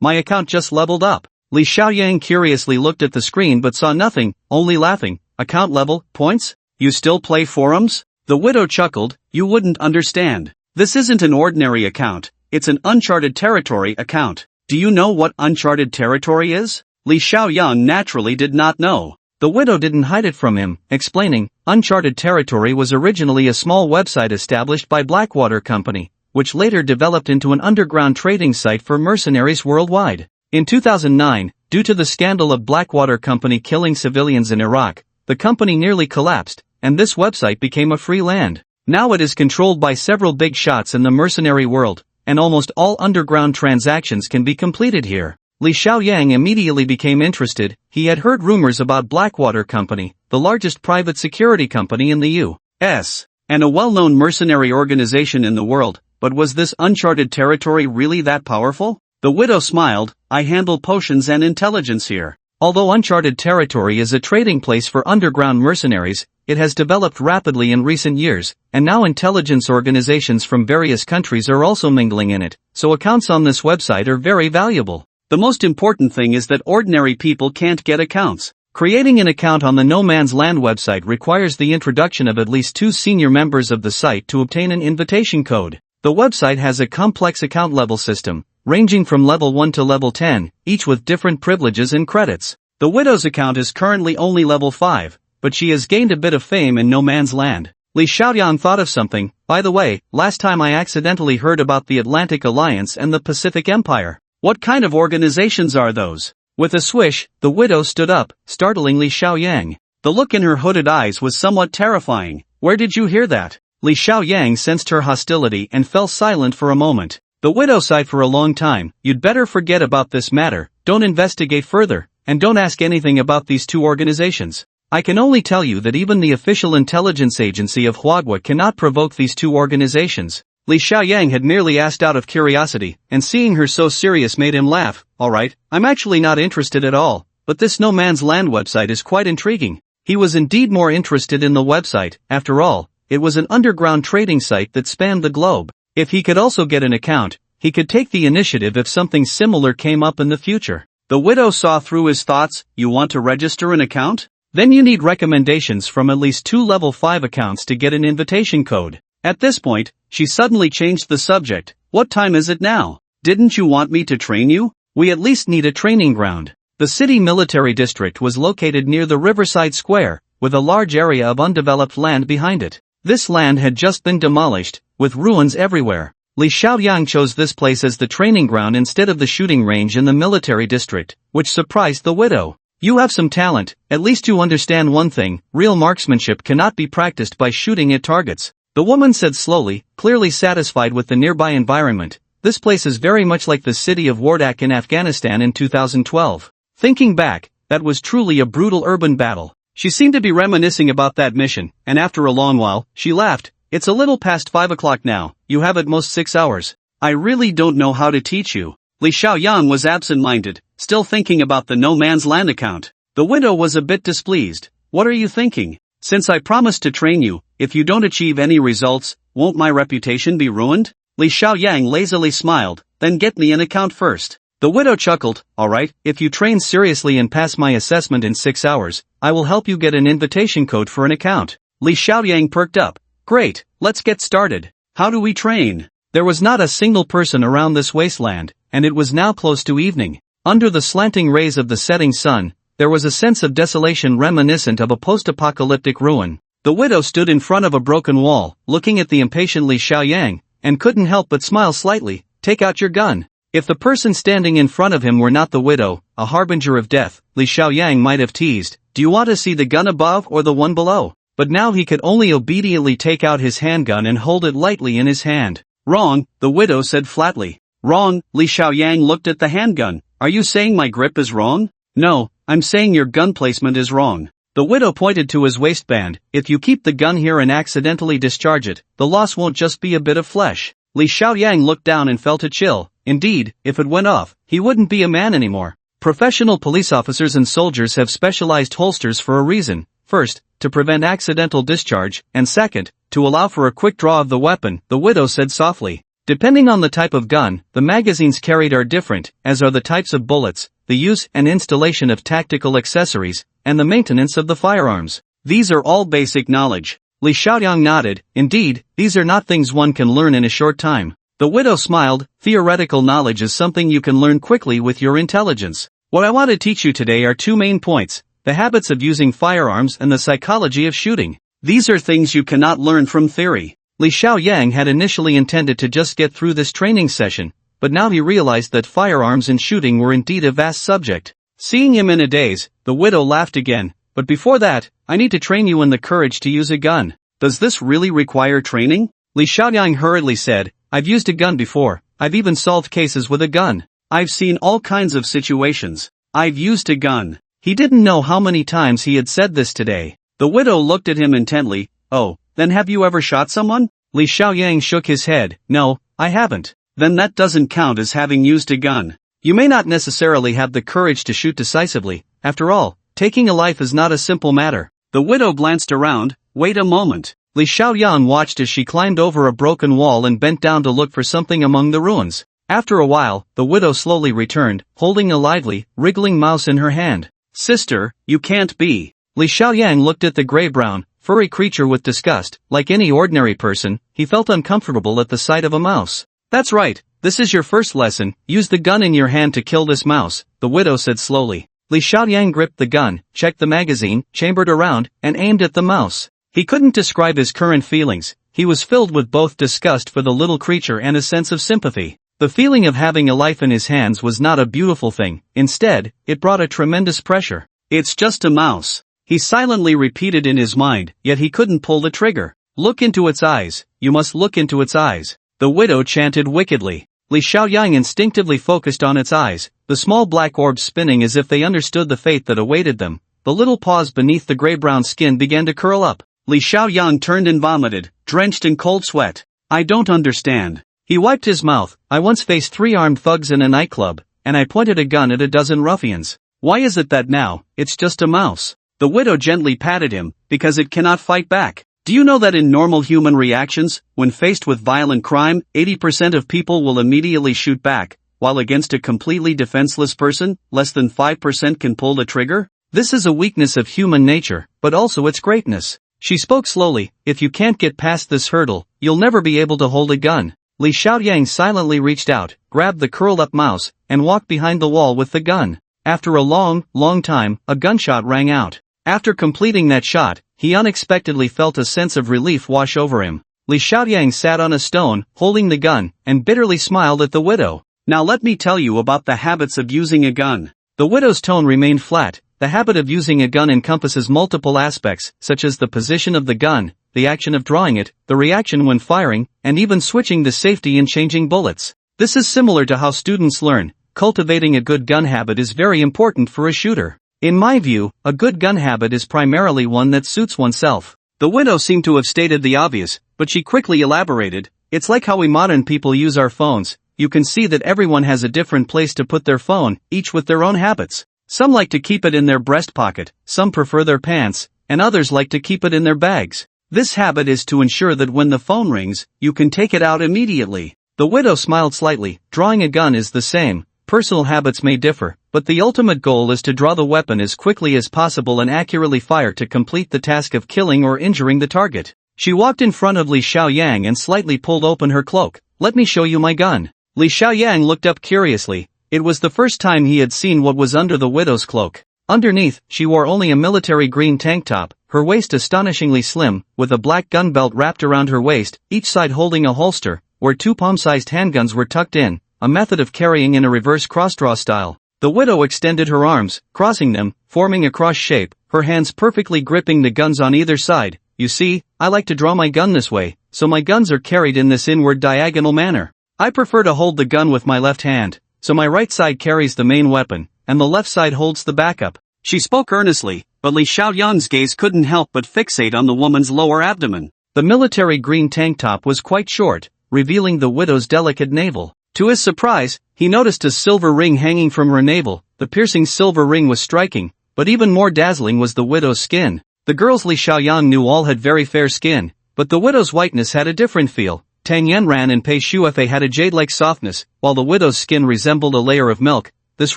my account just leveled up." Li Xiaoyang curiously looked at the screen but saw nothing, only laughing. "Account level, points? You still play forums?" The widow chuckled. "You wouldn't understand. This isn't an ordinary account, it's an uncharted territory account. Do you know what uncharted territory is?" Li Xiaoyang naturally did not know. The widow didn't hide it from him, explaining, Uncharted Territory was originally a small website established by Blackwater Company, which later developed into an underground trading site for mercenaries worldwide. In 2009, due to the scandal of Blackwater Company killing civilians in Iraq, the company nearly collapsed, and this website became a free land. Now it is controlled by several big shots in the mercenary world, and almost all underground transactions can be completed here. Li Xiaoyang immediately became interested. He had heard rumors about Blackwater Company, the largest private security company in the U.S., and a well-known mercenary organization in the world, but was this uncharted territory really that powerful? The widow smiled. "I handle potions and intelligence here." Although Uncharted Territory is a trading place for underground mercenaries, it has developed rapidly in recent years, and now intelligence organizations from various countries are also mingling in it, so accounts on this website are very valuable. The most important thing is that ordinary people can't get accounts. Creating an account on the No Man's Land website requires the introduction of at least 2 senior members of the site to obtain an invitation code. The website has a complex account level system, ranging from level 1 to level 10, each with different privileges and credits. The widow's account is currently only level 5, but she has gained a bit of fame in No Man's Land. Li Xiaoyang thought of something. By the way, last time I accidentally heard about the Atlantic Alliance and the Pacific Empire. What kind of organizations are those? With a swish, the widow stood up, startling Li Xiaoyang. The look in her hooded eyes was somewhat terrifying. "Where did you hear that?" Li Xiaoyang sensed her hostility and fell silent for a moment. The widow sighed for a long time. "You'd better forget about this matter, don't investigate further, and don't ask anything about these 2 organizations. I can only tell you that even the official intelligence agency of Huagua cannot provoke these 2 organizations." Li Xiaoyang had merely asked out of curiosity, and seeing her so serious made him laugh. "Alright, I'm actually not interested at all, but this No Man's Land website is quite intriguing." He was indeed more interested in the website. After all, it was an underground trading site that spanned the globe. If he could also get an account, he could take the initiative if something similar came up in the future. The widow saw through his thoughts. "You want to register an account? Then you need recommendations from at least 2 level 5 accounts to get an invitation code." At this point, she suddenly changed the subject. "What time is it now? Didn't you want me to train you? We at least need a training ground." The city military district was located near the Riverside Square, with a large area of undeveloped land behind it. This land had just been demolished, with ruins everywhere. Li Xiaoyang chose this place as the training ground instead of the shooting range in the military district, which surprised the widow. "You have some talent, at least you understand one thing, real marksmanship cannot be practiced by shooting at targets," the woman said slowly, clearly satisfied with the nearby environment. "This place is very much like the city of Wardak in Afghanistan in 2012. Thinking back, that was truly a brutal urban battle." She seemed to be reminiscing about that mission, and after a long while, she laughed. "It's a little past 5 o'clock now, you have at most 6 hours. I really don't know how to teach you." Li Xiaoyang was absent-minded, still thinking about the No Man's Land account. The widow was a bit displeased. "What are you thinking? Since I promised to train you, if you don't achieve any results, won't my reputation be ruined?" Li Xiaoyang lazily smiled. "Then get me an account first." The widow chuckled. "Alright, if you train seriously and pass my assessment in 6 hours, I will help you get an invitation code for an account." Li Xiaoyang perked up. "Great, let's get started. How do we train?" There was not a single person around this wasteland, and it was now close to evening. Under the slanting rays of the setting sun, there was a sense of desolation reminiscent of a post-apocalyptic ruin. The widow stood in front of a broken wall, looking at the impatient Li Xiaoyang, and couldn't help but smile slightly. Take out your gun. If the person standing in front of him were not the widow, a harbinger of death, Li Xiaoyang might have teased, do you want to see the gun above or the one below? But now he could only obediently take out his handgun and hold it lightly in his hand. Wrong, the widow said flatly. Wrong, Li Xiaoyang looked at the handgun. Are you saying my grip is wrong? No, I'm saying your gun placement is wrong. The widow pointed to his waistband. If you keep the gun here and accidentally discharge it, the loss won't just be a bit of flesh. Li Xiaoyang looked down and felt a chill. Indeed, if it went off, he wouldn't be a man anymore. Professional police officers and soldiers have specialized holsters for a reason. First, to prevent accidental discharge, and second, to allow for a quick draw of the weapon, the widow said softly. Depending on the type of gun, the magazines carried are different, as are the types of bullets, the use and installation of tactical accessories, and the maintenance of the firearms. These are all basic knowledge. Li Xiaoyang nodded. Indeed, these are not things one can learn in a short time. The widow smiled. Theoretical knowledge is something you can learn quickly with your intelligence. What I want to teach you today are two main points: the habits of using firearms and the psychology of shooting. These are things you cannot learn from theory. Li Xiaoyang had initially intended to just get through this training session, but now he realized that firearms and shooting were indeed a vast subject. Seeing him in a daze, the widow laughed again. But before that, I need to train you in the courage to use a gun. Does this really require training? Li Xiaoyang hurriedly said, I've used a gun before, I've even solved cases with a gun. I've seen all kinds of situations. I've used a gun. He didn't know how many times he had said this today. The widow looked at him intently. Oh, then have you ever shot someone? Li Xiaoyang shook his head. No, I haven't. Then that doesn't count as having used a gun. You may not necessarily have the courage to shoot decisively. After all, taking a life is not a simple matter. The widow glanced around. Wait a moment. Li Xiaoyang watched as she climbed over a broken wall and bent down to look for something among the ruins. After a while, the widow slowly returned, holding a lively, wriggling mouse in her hand. Sister, you can't be. Li Xiaoyang looked at the gray-brown, furry creature with disgust. Like any ordinary person, he felt uncomfortable at the sight of a mouse. That's right, this is your first lesson. Use the gun in your hand to kill this mouse, the widow said slowly. Li Xiaoyang gripped the gun, checked the magazine, chambered around, and aimed at the mouse. He couldn't describe his current feelings. He was filled with both disgust for the little creature and a sense of sympathy. The feeling of having a life in his hands was not a beautiful thing. Instead, it brought a tremendous pressure. It's just a mouse. He silently repeated in his mind, yet he couldn't pull the trigger. Look into its eyes. You must look into its eyes. The widow chanted wickedly. Li Xiaoyang instinctively focused on its eyes, the small black orbs spinning as if they understood the fate that awaited them. The little paws beneath the gray-brown skin began to curl up. Li Xiaoyang turned and vomited, drenched in cold sweat. I don't understand. He wiped his mouth. I once faced 3 armed thugs in a nightclub, and I pointed a gun at a dozen ruffians. Why is it that now, it's just a mouse? The widow gently patted him, because it cannot fight back. Do you know that in normal human reactions, when faced with violent crime, 80% of people will immediately shoot back, while against a completely defenseless person, less than 5% can pull the trigger? This is a weakness of human nature, but also its greatness. She spoke slowly. If you can't get past this hurdle, you'll never be able to hold a gun. Li Xiaoyang silently reached out, grabbed the curled-up mouse, and walked behind the wall with the gun. After a long time, a gunshot rang out. After completing that shot, he unexpectedly felt a sense of relief wash over him. Li Xiaoyang sat on a stone, holding the gun, and bitterly smiled at the widow. Now let me tell you about the habits of using a gun. The widow's tone remained flat. The habit of using a gun encompasses multiple aspects, such as the position of the gun, the action of drawing it, the reaction when firing, and even switching the safety and changing bullets. This is similar to how students learn. Cultivating a good gun habit is very important for a shooter. In my view, a good gun habit is primarily one that suits oneself. The widow seemed to have stated the obvious, but she quickly elaborated. It's like how we modern people use our phones. You can see that everyone has a different place to put their phone, each with their own habits. Some like to keep it in their breast pocket, some prefer their pants, and others like to keep it in their bags. This habit is to ensure that when the phone rings, you can take it out immediately. The widow smiled slightly. Drawing a gun is the same. Personal habits may differ, but the ultimate goal is to draw the weapon as quickly as possible and accurately fire to complete the task of killing or injuring the target. She walked in front of Li Xiaoyang and slightly pulled open her cloak. Let me show you my gun. Li Xiaoyang looked up curiously. It was the first time he had seen what was under the widow's cloak. Underneath, she wore only a military green tank top, her waist astonishingly slim, with a black gun belt wrapped around her waist, each side holding a holster, where two palm-sized handguns were tucked in, a method of carrying in a reverse cross-draw style. The widow extended her arms, crossing them, forming a cross shape, her hands perfectly gripping the guns on either side. You see, I like to draw my gun this way, so my guns are carried in this inward diagonal manner. I prefer to hold the gun with my left hand, so my right side carries the main weapon, and the left side holds the backup. She spoke earnestly, but Li Xiaoyang's gaze couldn't help but fixate on the woman's lower abdomen. The military green tank top was quite short, revealing the widow's delicate navel. To his surprise, he noticed a silver ring hanging from her navel. The piercing silver ring was striking, but even more dazzling was the widow's skin. The girls Li Xiaoyang knew all had very fair skin, but the widow's whiteness had a different feel. Tang Yanran and Pei Shuefei had a jade-like softness, while the widow's skin resembled a layer of milk. This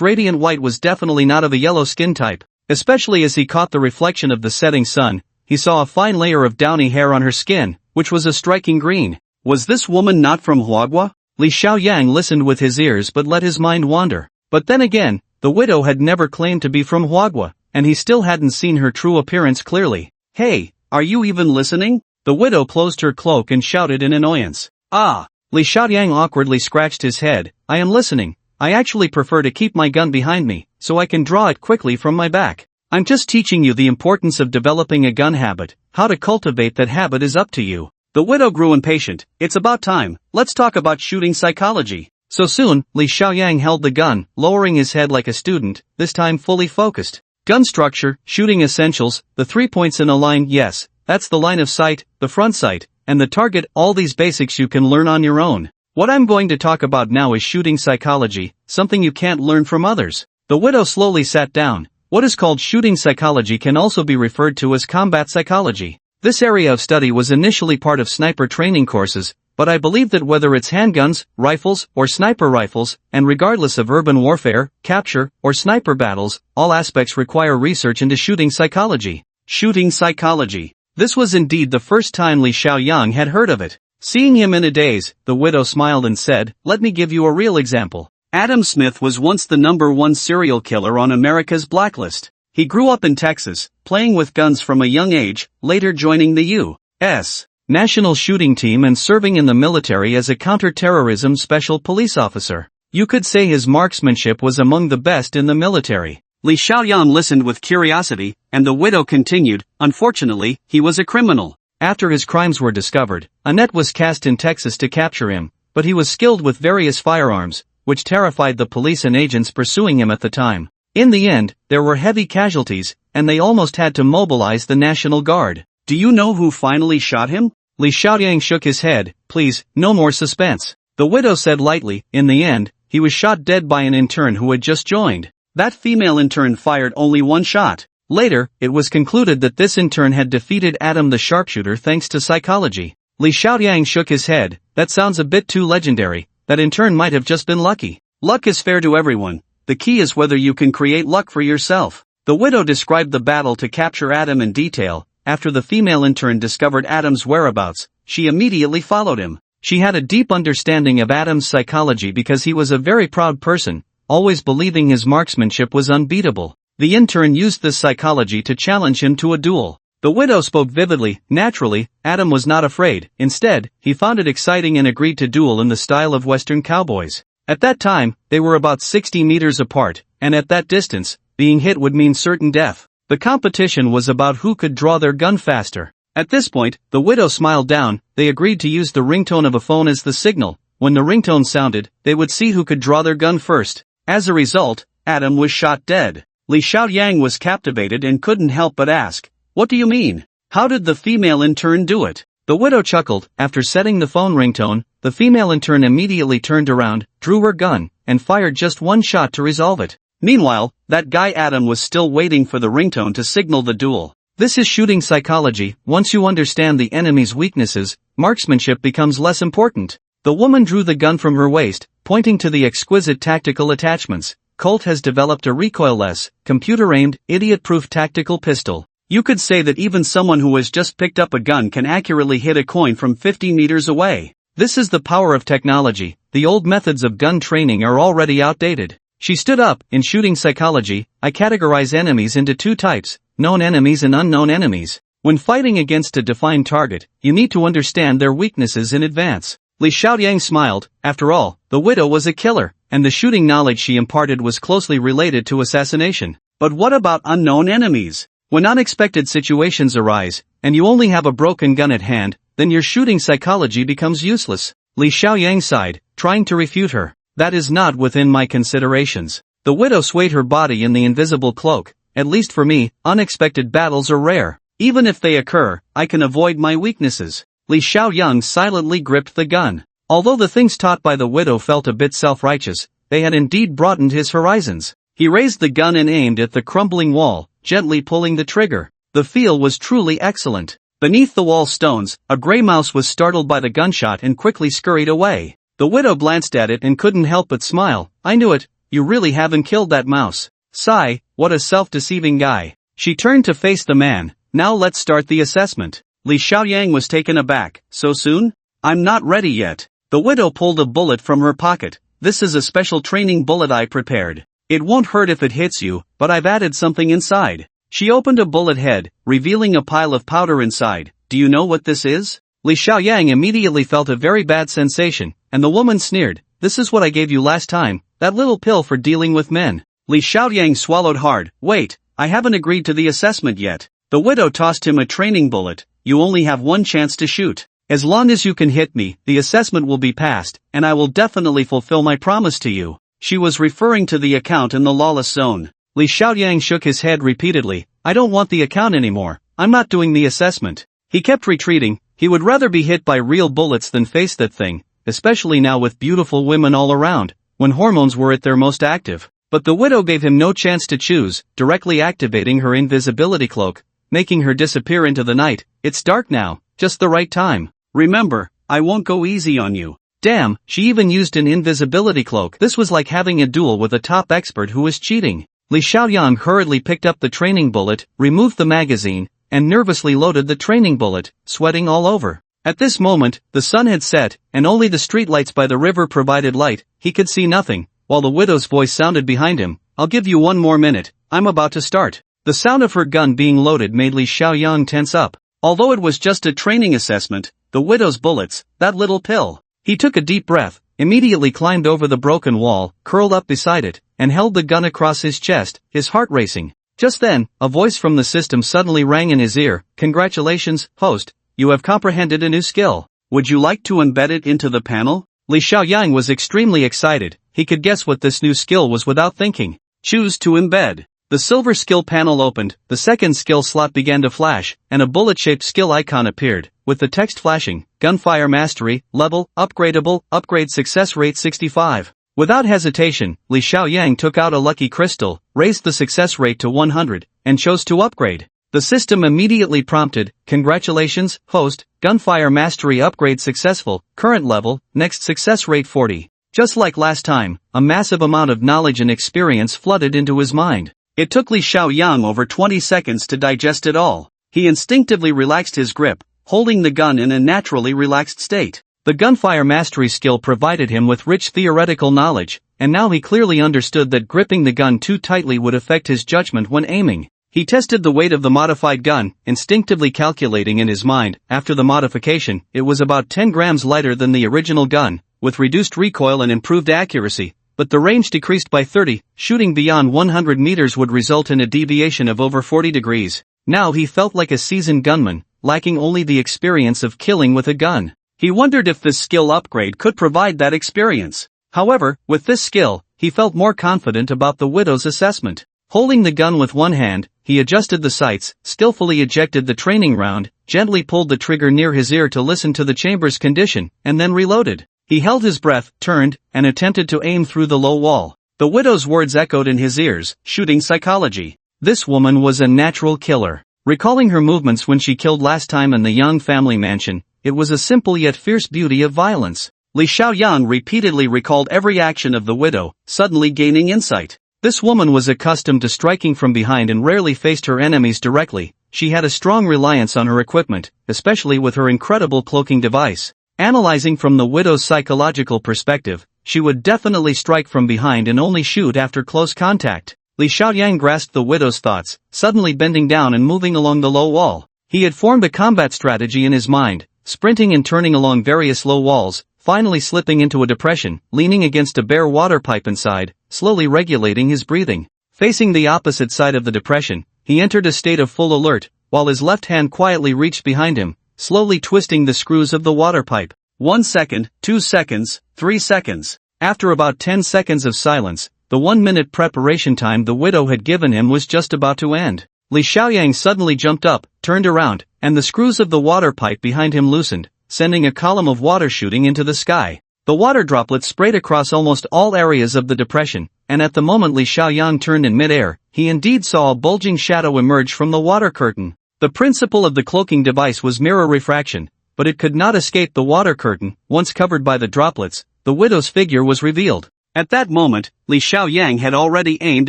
radiant white was definitely not of a yellow skin type. Especially as he caught the reflection of the setting sun, he saw a fine layer of downy hair on her skin, which was a striking green. Was this woman not from Huagua? Li Xiaoyang listened with his ears but let his mind wander. But then again, the widow had never claimed to be from Huagua, and he still hadn't seen her true appearance clearly. Hey, are you even listening? The widow closed her cloak and shouted in annoyance. Ah! Li Xiaoyang awkwardly scratched his head. I am listening. I actually prefer to keep my gun behind me, so I can draw it quickly from my back. I'm just teaching you the importance of developing a gun habit. How to cultivate that habit is up to you. The widow grew impatient. It's about time. Let's talk about shooting psychology. So soon, Li Xiaoyang held the gun, lowering his head like a student, this time fully focused. Gun structure, shooting essentials, the 3 points in a line, yes, that's the line of sight, the front sight, and the target. All these basics you can learn on your own. What I'm going to talk about now is shooting psychology, something you can't learn from others. The widow slowly sat down. What is called shooting psychology can also be referred to as combat psychology. This area of study was initially part of sniper training courses, but I believe that whether it's handguns, rifles, or sniper rifles, and regardless of urban warfare, capture, or sniper battles, all aspects require research into shooting psychology. Shooting psychology. This was indeed the first time Li Xiaoyang had heard of it. Seeing him in a daze, the widow smiled and said, "Let me give you a real example. Adam Smith was once the #1 serial killer on America's blacklist. He grew up in Texas, playing with guns from a young age, later joining the U.S. National Shooting Team and serving in the military as a counter-terrorism special police officer. You could say his marksmanship was among the best in the military." Li Xiaoyang listened with curiosity, and the widow continued, "Unfortunately, he was a criminal. After his crimes were discovered, a net was cast in Texas to capture him, but he was skilled with various firearms, which terrified the police and agents pursuing him at the time. In the end, there were heavy casualties, and they almost had to mobilize the National Guard. Do you know who finally shot him?" Li Xiaoyang shook his head. "Please, no more suspense." The widow said lightly, "In the end, he was shot dead by an intern who had just joined. That female intern fired only one shot. Later, it was concluded that this intern had defeated Adam the sharpshooter thanks to psychology." Li Xiaoyang shook his head. "That sounds a bit too legendary. That intern might have just been lucky." Luck is fair to everyone. The key is whether you can create luck for yourself. The widow described the battle to capture Adam in detail. After the female intern discovered Adam's whereabouts, she immediately followed him. She had a deep understanding of Adam's psychology because he was a very proud person, always believing his marksmanship was unbeatable. The intern used this psychology to challenge him to a duel. The widow spoke vividly. Naturally, Adam was not afraid. Instead, he found it exciting and agreed to duel in the style of Western cowboys. At that time, they were about 60 meters apart, and at that distance, being hit would mean certain death. The competition was about who could draw their gun faster. At this point, the widow smiled down. They agreed to use the ringtone of a phone as the signal. When the ringtone sounded, they would see who could draw their gun first. As a result, Adam was shot dead. Li Xiaoyang was captivated and couldn't help but ask, "What do you mean? How did the female intern do it?" The widow chuckled. After setting the phone ringtone, the female intern immediately turned around, drew her gun, and fired just one shot to resolve it. Meanwhile, that guy Adam was still waiting for the ringtone to signal the duel. This is shooting psychology. Once you understand the enemy's weaknesses, marksmanship becomes less important. The woman drew the gun from her waist, pointing to the exquisite tactical attachments. Colt has developed a recoilless, computer-aimed, idiot-proof tactical pistol. You could say that even someone who has just picked up a gun can accurately hit a coin from 50 meters away. This is the power of technology. The old methods of gun training are already outdated. She stood up. In shooting psychology, I categorize enemies into two types, known enemies and unknown enemies. When fighting against a defined target, you need to understand their weaknesses in advance. Li Xiaoyang smiled. After all, the widow was a killer, and the shooting knowledge she imparted was closely related to assassination. But what about unknown enemies? When unexpected situations arise, and you only have a broken gun at hand, then your shooting psychology becomes useless. Li Xiaoyang sighed, trying to refute her. That is not within my considerations. The widow swayed her body in the invisible cloak. At least for me, unexpected battles are rare. Even if they occur, I can avoid my weaknesses. Li Xiaoyang silently gripped the gun. Although the things taught by the widow felt a bit self-righteous, they had indeed broadened his horizons. He raised the gun and aimed at the crumbling wall, gently pulling the trigger. The feel was truly excellent. Beneath the wall stones, a gray mouse was startled by the gunshot and quickly scurried away. The widow glanced at it and couldn't help but smile. I knew it, you really haven't killed that mouse. Sigh, what a self-deceiving guy. She turned to face the man. Now let's start the assessment. Li Xiaoyang was taken aback. So soon? I'm not ready yet. The widow pulled a bullet from her pocket. This is a special training bullet I prepared. It won't hurt if it hits you, but I've added something inside. She opened a bullet head, revealing a pile of powder inside. Do you know what this is? Li Xiaoyang immediately felt a very bad sensation, and the woman sneered. This is what I gave you last time, that little pill for dealing with men. Li Xiaoyang swallowed hard. Wait, I haven't agreed to the assessment yet. The widow tossed him a training bullet. You only have one chance to shoot. As long as you can hit me, the assessment will be passed, and I will definitely fulfill my promise to you. She was referring to the account in the lawless zone. Li Xiaoyang shook his head repeatedly. I don't want the account anymore. I'm not doing the assessment. He kept retreating. He would rather be hit by real bullets than face that thing, especially now with beautiful women all around, when hormones were at their most active. But the widow gave him no chance to choose, directly activating her invisibility cloak, making her disappear into the night. It's dark now, just the right time. Remember, I won't go easy on you. Damn, she even used an invisibility cloak. This was like having a duel with a top expert who was cheating. Li Xiaoyang hurriedly picked up the training bullet, removed the magazine, and nervously loaded the training bullet, sweating all over. At this moment, the sun had set, and only the streetlights by the river provided light. He could see nothing, while the widow's voice sounded behind him. I'll give you 1 more minute, I'm about to start. The sound of her gun being loaded made Li Xiaoyang tense up. Although it was just a training assessment, the widow's bullets, that little pill. He took a deep breath, immediately climbed over the broken wall, curled up beside it, and held the gun across his chest, his heart racing. Just then, a voice from the system suddenly rang in his ear. Congratulations, host, you have comprehended a new skill. Would you like to embed it into the panel? Li Xiaoyang was extremely excited. He could guess what this new skill was without thinking. Choose to embed. The silver skill panel opened, the second skill slot began to flash, and a bullet-shaped skill icon appeared, with the text flashing, Gunfire Mastery, Level, Upgradable, Upgrade Success Rate 65. Without hesitation, Li Xiaoyang took out a lucky crystal, raised the success rate to 100, and chose to upgrade. The system immediately prompted, Congratulations, host, Gunfire Mastery Upgrade Successful, Current Level, Next Success Rate 40. Just like last time, a massive amount of knowledge and experience flooded into his mind. It took Li Xiaoyang over 20 seconds to digest it all. He instinctively relaxed his grip, holding the gun in a naturally relaxed state. The gunfire mastery skill provided him with rich theoretical knowledge, and now he clearly understood that gripping the gun too tightly would affect his judgment when aiming. He tested the weight of the modified gun, instinctively calculating in his mind. After the modification, it was about 10 grams lighter than the original gun, with reduced recoil and improved accuracy. But the range decreased by 30, shooting beyond 100 meters would result in a deviation of over 40 degrees. Now he felt like a seasoned gunman, lacking only the experience of killing with a gun. He wondered if this skill upgrade could provide that experience. However, with this skill, he felt more confident about the widow's assessment. Holding the gun with one hand, he adjusted the sights, skillfully ejected the training round, gently pulled the trigger near his ear to listen to the chamber's condition, and then reloaded. He held his breath, turned, and attempted to aim through the low wall. The widow's words echoed in his ears, shooting psychology. This woman was a natural killer. Recalling her movements when she killed last time in the Yang family mansion, it was a simple yet fierce beauty of violence. Li Xiaoyang repeatedly recalled every action of the widow, suddenly gaining insight. This woman was accustomed to striking from behind and rarely faced her enemies directly. She had a strong reliance on her equipment, especially with her incredible cloaking device. Analyzing from the widow's psychological perspective, she would definitely strike from behind and only shoot after close contact. Li Xiaoyang grasped the widow's thoughts, suddenly bending down and moving along the low wall. He had formed a combat strategy in his mind, sprinting and turning along various low walls, finally slipping into a depression, leaning against a bare water pipe inside, slowly regulating his breathing. Facing the opposite side of the depression, he entered a state of full alert, while his left hand quietly reached behind him, slowly twisting the screws of the water pipe. 1 second, 2 seconds, 3 seconds. After about 10 seconds of silence, the 1-minute preparation time the widow had given him was just about to end. Li Xiaoyang suddenly jumped up, turned around, and the screws of the water pipe behind him loosened, sending a column of water shooting into the sky. The water droplets sprayed across almost all areas of the depression, and at the moment Li Xiaoyang turned in midair, he indeed saw a bulging shadow emerge from the water curtain. The principle of the cloaking device was mirror refraction, but it could not escape the water curtain. Once covered by the droplets, the widow's figure was revealed. At that moment, Li Xiaoyang had already aimed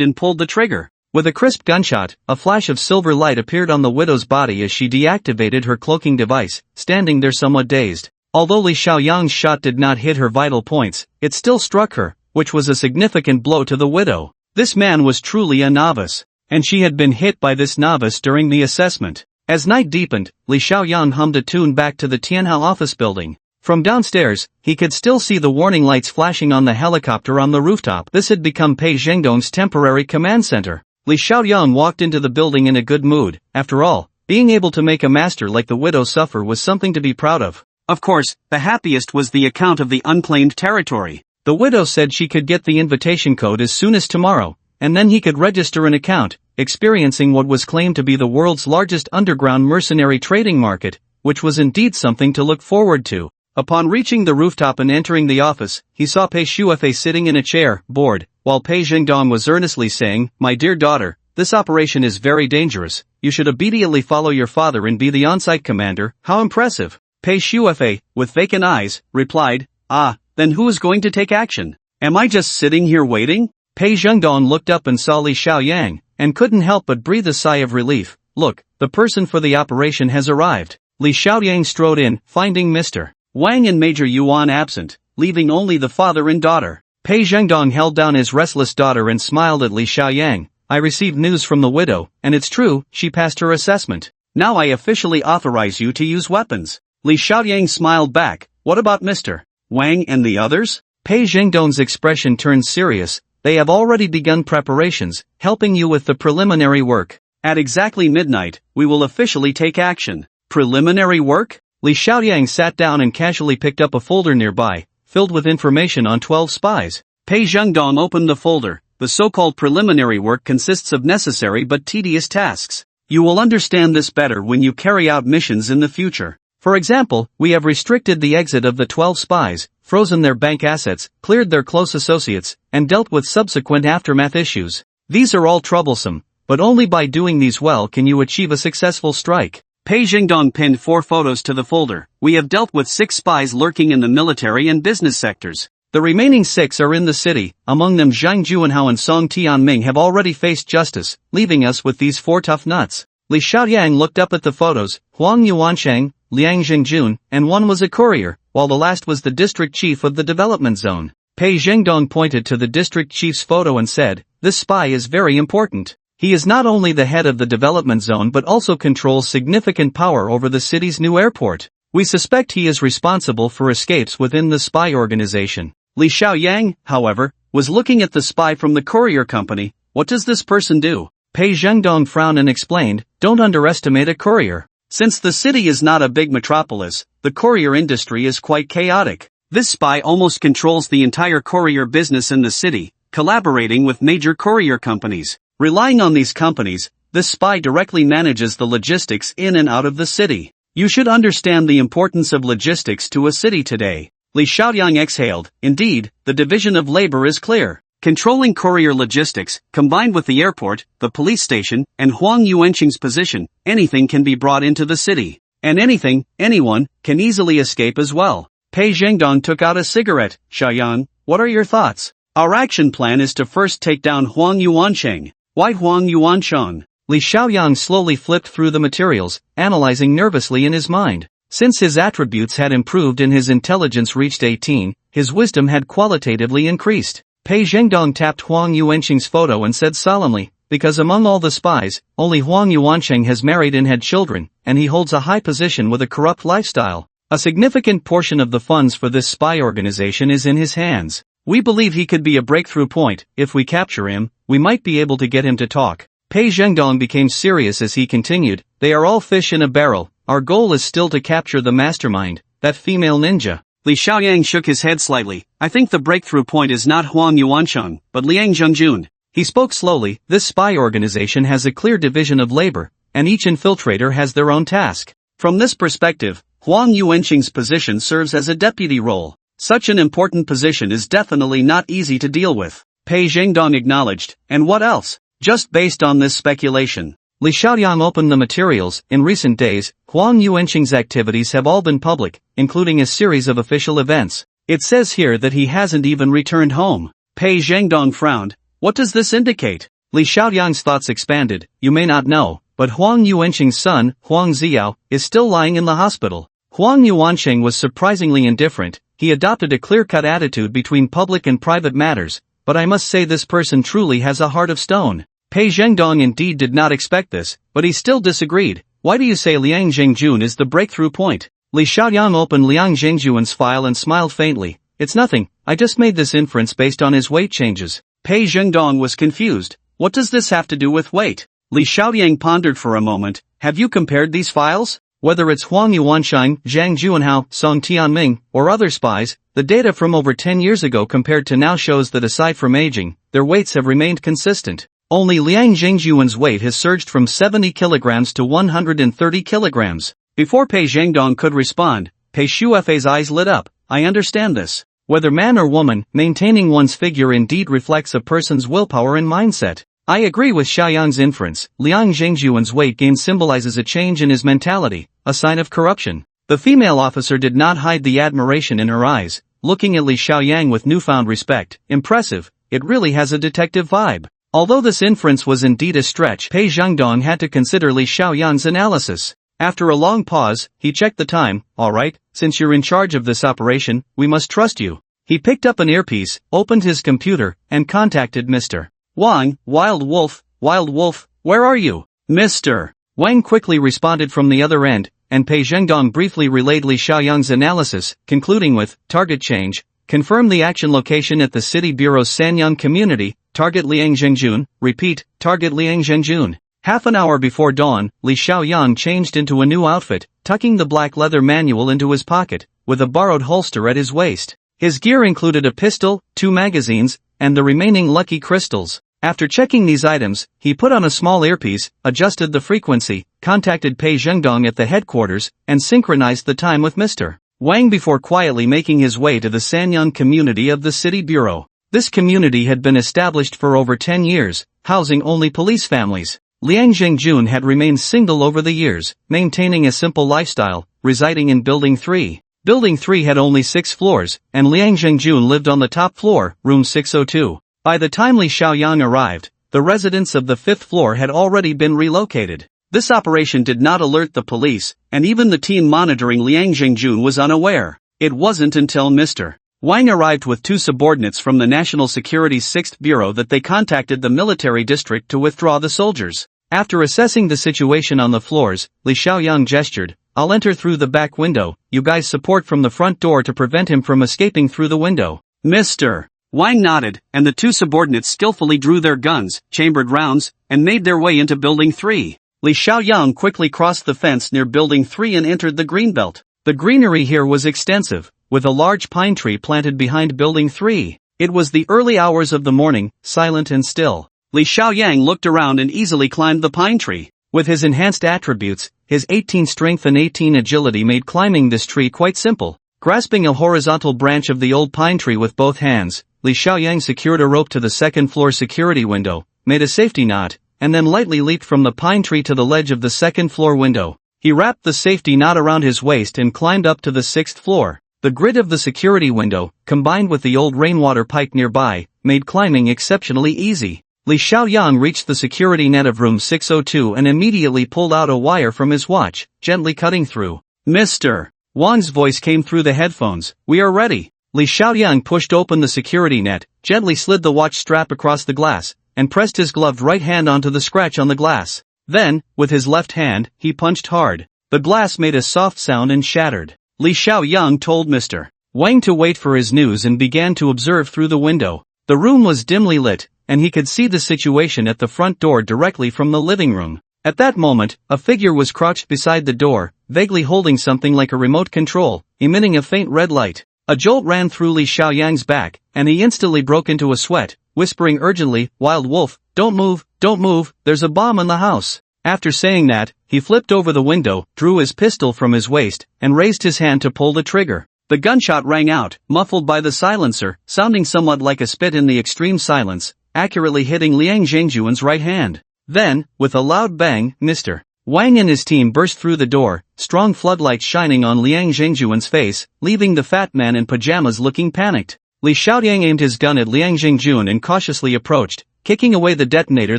and pulled the trigger. With a crisp gunshot, a flash of silver light appeared on the widow's body as she deactivated her cloaking device, standing there somewhat dazed. Although Li Xiaoyang's shot did not hit her vital points, it still struck her, which was a significant blow to the widow. This man was truly a novice, and she had been hit by this novice during the assessment. As night deepened, Li Xiaoyang hummed a tune back to the Tianhao office building. From downstairs, he could still see the warning lights flashing on the helicopter on the rooftop. This had become Pei Zhengdong's temporary command center. Li Xiaoyang walked into the building in a good mood. After all, being able to make a master like the widow suffer was something to be proud of. Of course, the happiest was the account of the unclaimed territory. The widow said she could get the invitation code as soon as tomorrow, and then he could register an account, experiencing what was claimed to be the world's largest underground mercenary trading market, which was indeed something to look forward to. Upon reaching the rooftop and entering the office, he saw Pei Shuefei sitting in a chair, bored, while Pei Zhengdong was earnestly saying, "My dear daughter, this operation is very dangerous. You should obediently follow your father and be the on-site commander." "How impressive." Pei Shuefei, with vacant eyes, replied, "Ah, then who is going to take action? Am I just sitting here waiting?" Pei Zhengdong looked up and saw Li Xiaoyang, and couldn't help but breathe a sigh of relief. "Look, the person for the operation has arrived." Li Xiaoyang strode in, finding Mr. Wang and Major Yuan absent, leaving only the father and daughter. Pei Zhengdong held down his restless daughter and smiled at Li Xiaoyang. "I received news from the widow, and it's true, she passed her assessment. Now I officially authorize you to use weapons." Li Xiaoyang smiled back. "What about Mr. Wang and the others?" Pei Zhengdong's expression turned serious. "They have already begun preparations, helping you with the preliminary work. At exactly midnight, we will officially take action." "Preliminary work?" Li Xiaoyang sat down and casually picked up a folder nearby, filled with information on 12 spies. Pei Zhengdong opened the folder. "The so-called preliminary work consists of necessary but tedious tasks. You will understand this better when you carry out missions in the future. For example, we have restricted the exit of the 12 spies, frozen their bank assets, cleared their close associates, and dealt with subsequent aftermath issues. These are all troublesome, but only by doing these well can you achieve a successful strike." Pei Zhengdong pinned 4 photos to the folder. "We have dealt with 6 spies lurking in the military and business sectors. The remaining 6 are in the city. Among them Zhang Juanhao and Song Tianming have already faced justice, leaving us with these 4 tough nuts." Li Xiaoyang looked up at the photos. Huang Yuansheng, Liang Jingjun, and one was a courier, while the last was the district chief of the development zone. Pei Zhengdong pointed to the district chief's photo and said, "This spy is very important. He is not only the head of the development zone but also controls significant power over the city's new airport. We suspect he is responsible for escapes within the spy organization." Li Xiaoyang, however, was looking at the spy from the courier company. "What does this person do?" Pei Zhengdong frowned and explained, "Don't underestimate a courier. Since the city is not a big metropolis, the courier industry is quite chaotic. This spy almost controls the entire courier business in the city, collaborating with major courier companies. Relying on these companies, this spy directly manages the logistics in and out of the city. You should understand the importance of logistics to a city today." Li Xiaoyang exhaled. "Indeed, the division of labor is clear. Controlling courier logistics, combined with the airport, the police station, and Huang Yuanqing's position, anything can be brought into the city. And anything, anyone, can easily escape as well." Pei Zhengdong took out a cigarette. "Xiaoyang, what are your thoughts?" "Our action plan is to first take down Huang Yuansheng." "Why Huang Yuansheng?" Li Xiaoyang slowly flipped through the materials, analyzing nervously in his mind. Since his attributes had improved and his intelligence reached 18, his wisdom had qualitatively increased. Pei Zhengdong tapped Huang Yuanqing's photo and said solemnly, because among all the spies, only Huang Yuanqing has married and had children, and he holds a high position with a corrupt lifestyle. A significant portion of the funds for this spy organization is in his hands. We believe he could be a breakthrough point. If we capture him, we might be able to get him to talk. Pei Zhengdong became serious as he continued, they are all fish in a barrel. Our goal is still to capture the mastermind, that female ninja. Li Xiaoyang shook his head slightly. I think the breakthrough point is not Huang Yuancheng, but Liang Zhengjun. He spoke slowly. This spy organization has a clear division of labor, and each infiltrator has their own task. From this perspective, Huang Yuanqing's position serves as a deputy role. Such an important position is definitely not easy to deal with. Pei Zhengdong acknowledged, and what else? Just based on this speculation. Li Xiaoyang opened the materials. In recent days, Huang Yuanqing's activities have all been public, including a series of official events. It says here that he hasn't even returned home. Pei Zhengdong frowned. What does this indicate? Li Xiaoyang's thoughts expanded. You may not know, but Huang Yuanqing's son, Huang Ziao, is still lying in the hospital. Huang Yuanqing was surprisingly indifferent. He adopted a clear-cut attitude between public and private matters, but I must say this person truly has a heart of stone. Pei Zhengdong indeed did not expect this, but he still disagreed. Why do you say Liang Zhengjun is the breakthrough point? Li Xiaoyang opened Liang Zhengjun's file and smiled faintly. It's nothing, I just made this inference based on his weight changes. Pei Zhengdong was confused. What does this have to do with weight? Li Xiaoyang pondered for a moment. Have you compared these files? Whether it's Huang Yuansheng, Zhang Juanhao, Song Tianming, or other spies, the data from over 10 years ago compared to now shows that aside from aging, their weights have remained consistent. Only Liang Zhengjun's weight has surged from 70 kilograms to 130 kilograms. Before Pei Zhengdong could respond, Pei Shuefei's eyes lit up. I understand this. Whether man or woman, maintaining one's figure indeed reflects a person's willpower and mindset. I agree with Xiaoyang's inference. Liang Zhengjun's weight gain symbolizes a change in his mentality, a sign of corruption. The female officer did not hide the admiration in her eyes, looking at Li Xiaoyang with newfound respect. Impressive, it really has a detective vibe. Although this inference was indeed a stretch, Pei Zhengdong had to consider Li Xiaoyang's analysis. After a long pause, he checked the time. Alright, since you're in charge of this operation, we must trust you. He picked up an earpiece, opened his computer, and contacted Mr. Wang. Wild Wolf, where are you? Mr. Wang quickly responded from the other end, and Pei Zhengdong briefly relayed Li Xiaoyang's analysis, concluding with, target change, confirm the action location at the City Bureau's Sanyang community, target Liang Zhengjun, repeat, target Liang Zhengjun. Half an hour before dawn, Li Xiaoyang changed into a new outfit, tucking the black leather manual into his pocket, with a borrowed holster at his waist. His gear included a pistol, 2 magazines, and the remaining lucky crystals. After checking these items, he put on a small earpiece, adjusted the frequency, contacted Pei Zhengdong at the headquarters, and synchronized the time with Mr. Wang before quietly making his way to the Sanyang community of the City Bureau. This community had been established for over 10 years, housing only police families. Liang Zhengjun had remained single over the years, maintaining a simple lifestyle, residing in Building 3. Building 3 had only 6 floors, and Liang Zhengjun lived on the top floor, room 602. By the time Li Xiaoyang arrived, the residents of the 5th floor had already been relocated. This operation did not alert the police, and even the team monitoring Liang Zhengjun was unaware. It wasn't until Mr. Wang arrived with 2 subordinates from the National Security's 6th Bureau that they contacted the military district to withdraw the soldiers. After assessing the situation on the floors, Li Xiaoyang gestured, I'll enter through the back window, you guys support from the front door to prevent him from escaping through the window. Mr. Wang nodded, and the 2 subordinates skillfully drew their guns, chambered rounds, and made their way into Building 3. Li Xiaoyang quickly crossed the fence near Building 3 and entered the greenbelt. The greenery here was extensive, with a large pine tree planted behind Building 3. It was the early hours of the morning, silent and still. Li Xiaoyang looked around and easily climbed the pine tree. With his enhanced attributes, his 18 strength and 18 agility made climbing this tree quite simple. Grasping a horizontal branch of the old pine tree with both hands, Li Xiaoyang secured a rope to the second-floor security window, made a safety knot, and then lightly leaped from the pine tree to the ledge of the second-floor window. He wrapped the safety knot around his waist and climbed up to the 6th floor. The grid of the security window, combined with the old rainwater pipe nearby, made climbing exceptionally easy. Li Xiaoyang reached the security net of room 602 and immediately pulled out a wire from his watch, gently cutting through. Mr. Wang's voice came through the headphones. We are ready. Li Xiaoyang pushed open the security net, gently slid the watch strap across the glass, and pressed his gloved right hand onto the scratch on the glass. Then, with his left hand, he punched hard. The glass made a soft sound and shattered. Li Xiaoyang told Mr. Wang to wait for his news and began to observe through the window. The room was dimly lit, and he could see the situation at the front door directly from the living room. At that moment, a figure was crouched beside the door, vaguely holding something like a remote control, emitting a faint red light. A jolt ran through Li Xiaoyang's back, and he instantly broke into a sweat, whispering urgently, "Wild wolf, don't move, there's a bomb in the house." After saying that, he flipped over the window, drew his pistol from his waist, and raised his hand to pull the trigger. The gunshot rang out, muffled by the silencer, sounding somewhat like a spit in the extreme silence, accurately hitting Liang Zhengjuan's right hand. Then, with a loud bang, Mr. Wang and his team burst through the door, strong floodlights shining on Liang Zhengjuan's face, leaving the fat man in pajamas looking panicked. Li Xiaoyang aimed his gun at Liang Zhengjuan and cautiously approached, kicking away the detonator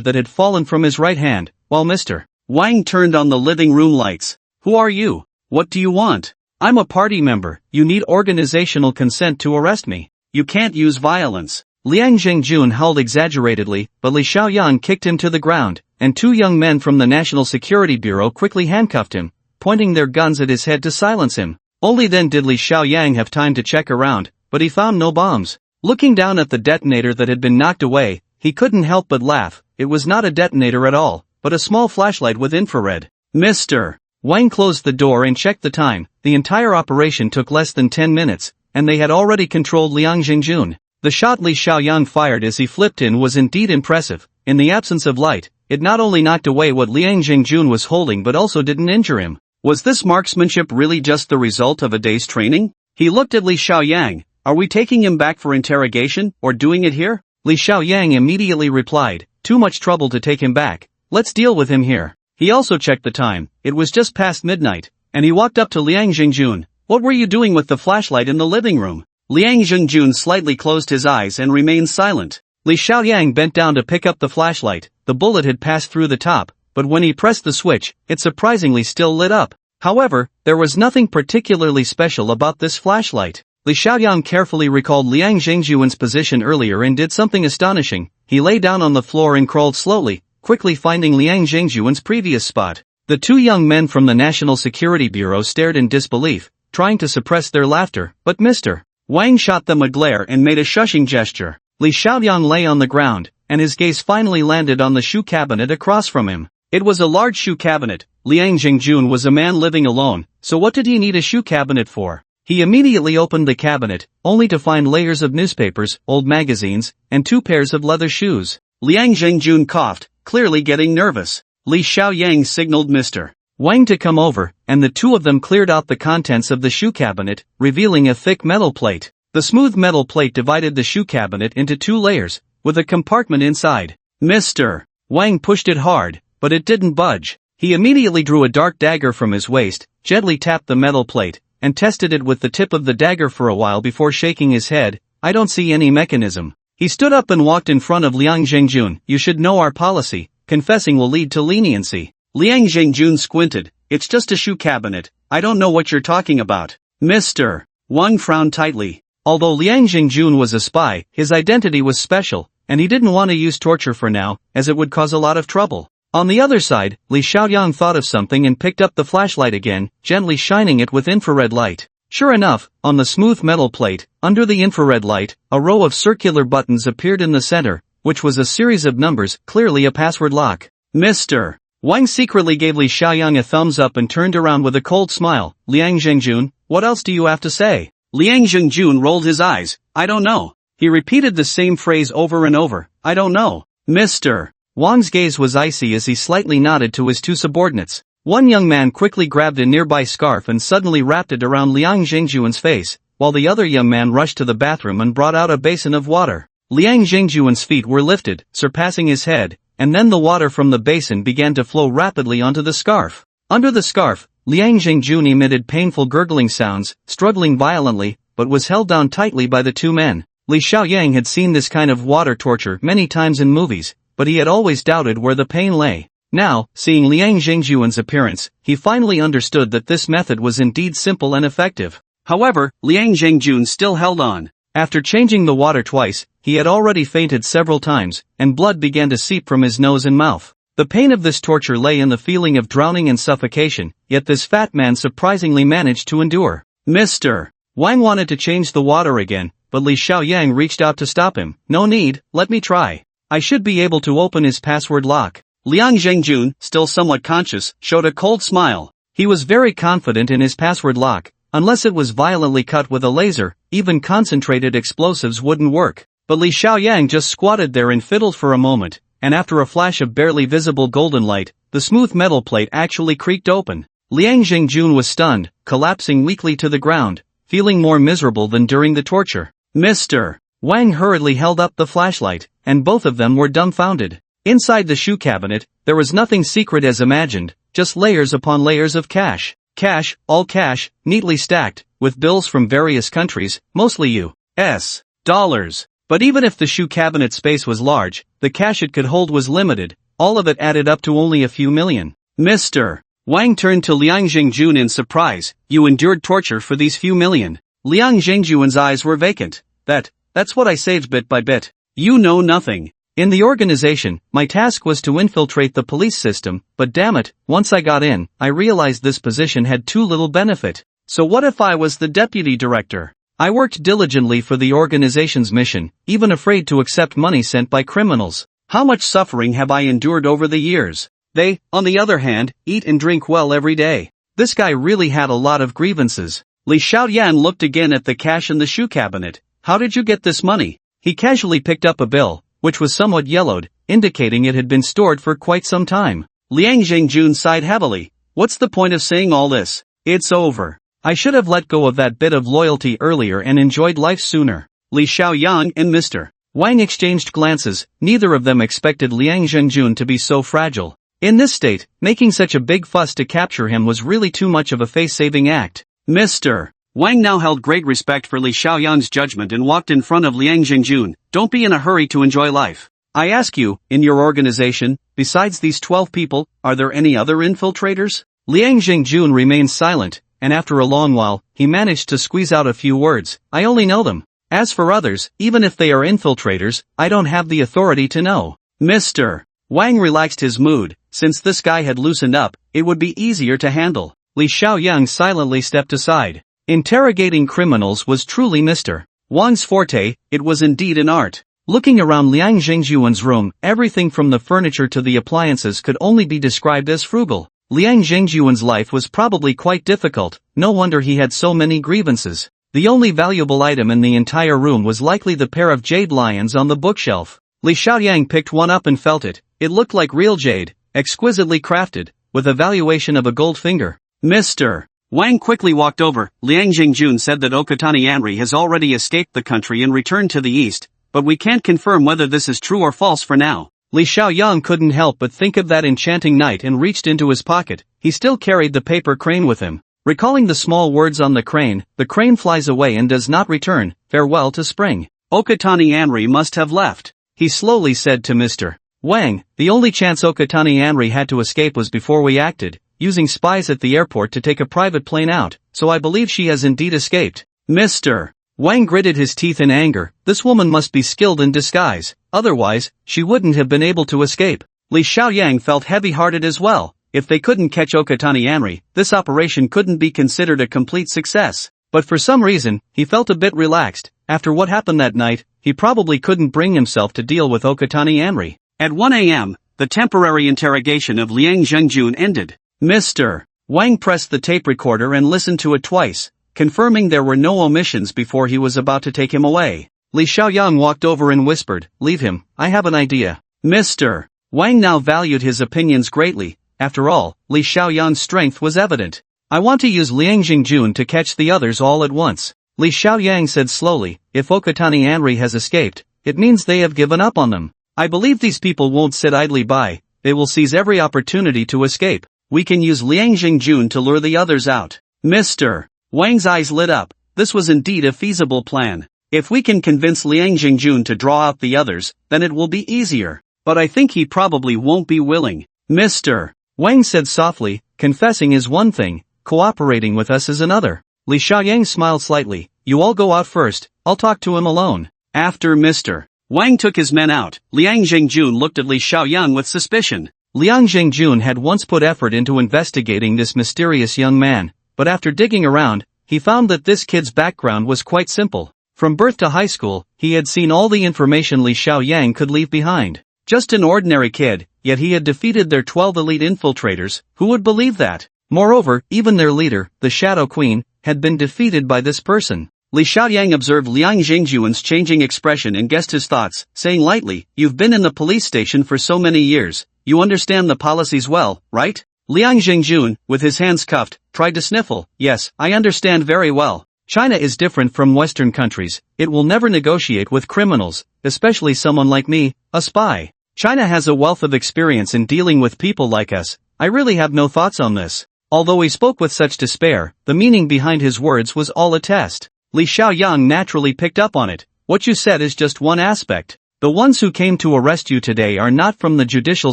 that had fallen from his right hand, while Mr. Wang turned on the living room lights. "Who are you? What do you want?" "I'm a party member, you need organizational consent to arrest me. You can't use violence." Liang Zhengjun howled exaggeratedly, but Li Xiaoyang kicked him to the ground, and two young men from the National Security Bureau quickly handcuffed him, pointing their guns at his head to silence him. Only then did Li Xiaoyang have time to check around, but he found no bombs. Looking down at the detonator that had been knocked away, he couldn't help but laugh. It was not a detonator at all, but a small flashlight with infrared. Mr. Wang closed the door and checked the time. The entire operation took less than 10 minutes, and they had already controlled Liang Zhengjun. The shot Li Xiaoyang fired as he flipped in was indeed impressive. In the absence of light, it not only knocked away what Liang Zhengjun was holding but also didn't injure him. Was this marksmanship really just the result of a day's training? He looked at Li Xiaoyang. "Are we taking him back for interrogation, or doing it here?" Li Xiaoyang immediately replied, "Too much trouble to take him back. Let's deal with him here." He also checked the time. It was just past midnight, and he walked up to Liang Zhengjun. "What were you doing with the flashlight in the living room?" Liang Zhengjun slightly closed his eyes and remained silent. Li Xiaoyang bent down to pick up the flashlight. The bullet had passed through the top, but when he pressed the switch, it surprisingly still lit up. However, there was nothing particularly special about this flashlight. Li Xiaoyang carefully recalled Liang Zhengjuan's position earlier and did something astonishing. He lay down on the floor and crawled slowly, quickly finding Liang Zhengjuan's previous spot. The two young men from the National Security Bureau stared in disbelief, trying to suppress their laughter, but Mr. Wang shot them a glare and made a shushing gesture. Li Xiaoyang lay on the ground, and his gaze finally landed on the shoe cabinet across from him. It was a large shoe cabinet. Liang Zhengjun was a man living alone, so what did he need a shoe cabinet for? He immediately opened the cabinet, only to find layers of newspapers, old magazines, and two pairs of leather shoes. Liang Zhengjun coughed, clearly getting nervous. Li Xiaoyang signaled Mr. Wang to come over, and the two of them cleared out the contents of the shoe cabinet, revealing a thick metal plate. The smooth metal plate divided the shoe cabinet into two layers, with a compartment inside. Mr. Wang pushed it hard, but it didn't budge. He immediately drew a dark dagger from his waist, gently tapped the metal plate, and tested it with the tip of the dagger for a while before shaking his head. "I don't see any mechanism." He stood up and walked in front of Liang Zhengjun. "You should know our policy. Confessing will lead to leniency." Liang Zhengjun squinted. "It's just a shoe cabinet. I don't know what you're talking about." Mr. Wang frowned tightly. Although Liang Zhengjun was a spy, his identity was special, and he didn't want to use torture for now, as it would cause a lot of trouble. On the other side, Li Xiaoyang thought of something and picked up the flashlight again, gently shining it with infrared light. Sure enough, on the smooth metal plate, under the infrared light, a row of circular buttons appeared in the center, which was a series of numbers, clearly a password lock. Mr. Wang secretly gave Li Xiaoyang a thumbs up and turned around with a cold smile. "Liang Zhengjun, what else do you have to say?" Liang Zhengjun rolled his eyes. "I don't know." He repeated the same phrase over and over. "I don't know." Mr. Wang's gaze was icy as he slightly nodded to his two subordinates. One young man quickly grabbed a nearby scarf and suddenly wrapped it around Liang Zhengjuan's face, while the other young man rushed to the bathroom and brought out a basin of water. Liang Zhengjuan's feet were lifted, surpassing his head, and then the water from the basin began to flow rapidly onto the scarf. Under the scarf, Liang Zhengjun emitted painful gurgling sounds, struggling violently, but was held down tightly by the two men. Li Xiaoyang had seen this kind of water torture many times in movies, but he had always doubted where the pain lay. Now, seeing Liang Zhengjuan's appearance, he finally understood that this method was indeed simple and effective. However, Liang Zhengjun still held on. After changing the water twice, he had already fainted several times, and blood began to seep from his nose and mouth. The pain of this torture lay in the feeling of drowning and suffocation, yet this fat man surprisingly managed to endure. Mr. Wang wanted to change the water again, but Li Xiaoyang reached out to stop him. No need, let me try. I should be able to open his password lock. Liang Zhengjun, still somewhat conscious, showed a cold smile. He was very confident in his password lock. Unless it was violently cut with a laser, even concentrated explosives wouldn't work. But Li Xiaoyang just squatted there and fiddled for a moment, and after a flash of barely visible golden light, the smooth metal plate actually creaked open. Liang Zhengjun was stunned, collapsing weakly to the ground, feeling more miserable than during the torture. Mr. Wang hurriedly held up the flashlight, and both of them were dumbfounded. Inside the shoe cabinet, there was nothing secret as imagined, just layers upon layers of cash. Cash, all cash, neatly stacked, with bills from various countries, mostly U.S. dollars. But even if the shoe cabinet space was large, the cash it could hold was limited. All of it added up to only a few million. Mr. Wang turned to Liang Zhengjun in surprise. You endured torture for these few million. Liang Zhengjun's eyes were vacant. That's what I saved bit by bit. You know nothing. In the organization, my task was to infiltrate the police system, but damn it, once I got in, I realized this position had too little benefit. So what if I was the deputy director? I worked diligently for the organization's mission, even afraid to accept money sent by criminals. How much suffering have I endured over the years? They, on the other hand, eat and drink well every day. This guy really had a lot of grievances. Li Xiaoyan looked again at the cash in the shoe cabinet. How did you get this money? He casually picked up a bill, which was somewhat yellowed, indicating it had been stored for quite some time. Liang Zhengjun sighed heavily. What's the point of saying all this? It's over. I should have let go of that bit of loyalty earlier and enjoyed life sooner. Li Xiaoyan and Mr. Wang exchanged glances. Neither of them expected Liang Zhengjun to be so fragile. In this state, making such a big fuss to capture him was really too much of a face-saving act. Mr. Wang now held great respect for Li Xiaoyan's judgment and walked in front of Liang Zhengjun. Don't be in a hurry to enjoy life. I ask you, in your organization, besides these 12 people, are there any other infiltrators? Liang Zhengjun remained silent, and after a long while, he managed to squeeze out a few words. I only know them. As for others, even if they are infiltrators, I don't have the authority to know. Mr. Wang relaxed his mood. Since this guy had loosened up, it would be easier to handle. Li Xiaoyang silently stepped aside. Interrogating criminals was truly Mr. Wang's forte. It was indeed an art. Looking around Liang Zhengjun's room, everything from the furniture to the appliances could only be described as frugal. Liang Zhengjun's life was probably quite difficult, no wonder he had so many grievances. The only valuable item in the entire room was likely the pair of jade lions on the bookshelf. Li Xiaoyang picked one up and felt it. It looked like real jade, exquisitely crafted, with a valuation of a gold finger. Mr. Wang quickly walked over. Liang Zhengjun said that Okatani Anri has already escaped the country and returned to the east, but we can't confirm whether this is true or false for now. Li Xiaoyang couldn't help but think of that enchanting night and reached into his pocket. He still carried the paper crane with him. Recalling the small words on the crane flies away and does not return. Farewell to spring. Okatani Anri must have left. He slowly said to Mr. Wang, the only chance Okatani Anri had to escape was before we acted, using spies at the airport to take a private plane out, so I believe she has indeed escaped. Mr. Wang gritted his teeth in anger. This woman must be skilled in disguise, otherwise, she wouldn't have been able to escape. Li Xiaoyang felt heavy-hearted as well. If they couldn't catch Okatani Anri, this operation couldn't be considered a complete success. But for some reason, he felt a bit relaxed. After what happened that night, he probably couldn't bring himself to deal with Okatani Anri. At 1 a.m., the temporary interrogation of Liang Zhengjun ended. Mr. Wang pressed the tape recorder and listened to it twice, confirming there were no omissions before he was about to take him away. Li Xiaoyang walked over and whispered, leave him, I have an idea. Mr. Wang now valued his opinions greatly. After all, Li Xiaoyan's strength was evident. I want to use Liang Zhengjun to catch the others all at once. Li Xiaoyang said slowly, if Okatani Anri has escaped, it means they have given up on them. I believe these people won't sit idly by, they will seize every opportunity to escape. We can use Liang Zhengjun to lure the others out. Mr. Wang's eyes lit up. This was indeed a feasible plan. If we can convince Liang Zhengjun to draw out the others, then it will be easier. But I think he probably won't be willing. Mr. Wang said softly, confessing is one thing, cooperating with us is another. Li Xiaoyang smiled slightly. You all go out first, I'll talk to him alone. After Mr. Wang took his men out, Liang Zhengjun looked at Li Xiaoyang with suspicion. Liang Zhengjun had once put effort into investigating this mysterious young man, but after digging around, he found that this kid's background was quite simple. From birth to high school, he had seen all the information Li Xiaoyang could leave behind. Just an ordinary kid, yet he had defeated their 12 elite infiltrators. Who would believe that? Moreover, even their leader, the Shadow Queen, had been defeated by this person. Li Xiaoyang observed Liang Zhengjun's changing expression and guessed his thoughts, saying lightly, "You've been in the police station for so many years, you understand the policies well, right?" Liang Zhengjun, with his hands cuffed, tried to sniffle. "Yes, I understand very well. China is different from Western countries. It will never negotiate with criminals, especially someone like me, a spy. China has a wealth of experience in dealing with people like us. I really have no thoughts on this." Although he spoke with such despair, the meaning behind his words was all a test. Li Xiaoyang naturally picked up on it. "What you said is just one aspect. The ones who came to arrest you today are not from the judicial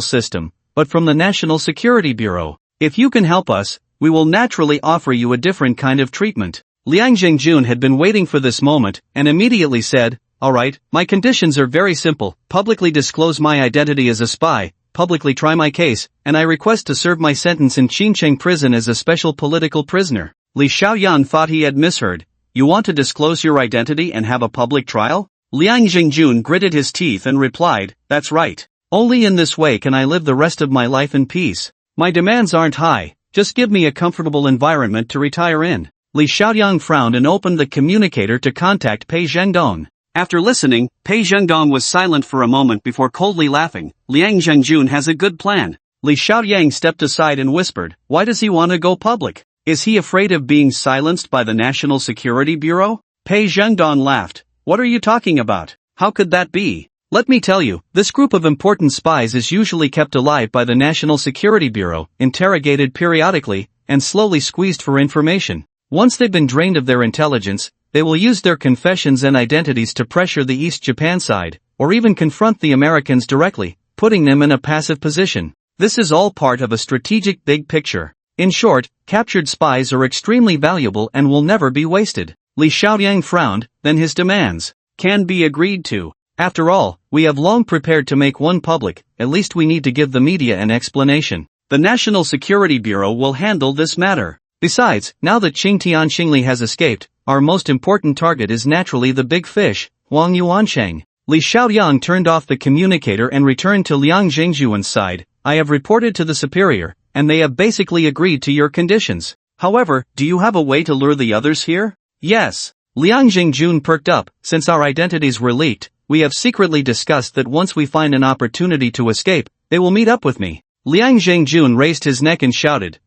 system, but from the National Security Bureau. If you can help us, we will naturally offer you a different kind of treatment." Liang Zhengjun had been waiting for this moment, and immediately said, "Alright, my conditions are very simple. Publicly disclose my identity as a spy, publicly try my case, and I request to serve my sentence in Qincheng prison as a special political prisoner." Li Xiaoyang thought he had misheard. "You want to disclose your identity and have a public trial?" Liang Zhengjun gritted his teeth and replied, "That's right. Only in this way can I live the rest of my life in peace. My demands aren't high, just give me a comfortable environment to retire in." Li Xiaoyang frowned and opened the communicator to contact Pei Zhengdong. After listening, Pei Zhengdong was silent for a moment before coldly laughing. "Liang Zhengjun has a good plan." Li Xiaoyang stepped aside and whispered, "Why does he want to go public? Is he afraid of being silenced by the National Security Bureau?" Pei Zhengdong laughed. "What are you talking about? How could that be? Let me tell you, this group of important spies is usually kept alive by the National Security Bureau, interrogated periodically, and slowly squeezed for information. Once they've been drained of their intelligence, they will use their confessions and identities to pressure the East Japan side, or even confront the Americans directly, putting them in a passive position. This is all part of a strategic big picture. In short, captured spies are extremely valuable and will never be wasted." Li Xiaoyang frowned, then his demands can be agreed to. After all, we have long prepared to make one public, at least we need to give the media an explanation. The National Security Bureau will handle this matter. Besides, now that Qing Tianqingli has escaped, our most important target is naturally the big fish, Huang Yuansheng. Li Xiaoyang turned off the communicator and returned to Liang Zhengjun's side. "I have reported to the superior, and they have basically agreed to your conditions. However, do you have a way to lure the others here?" "Yes." Liang Zhengjun perked up. "Since our identities were leaked, we have secretly discussed that once we find an opportunity to escape, they will meet up with me." Liang Zhengjun raised his neck and shouted,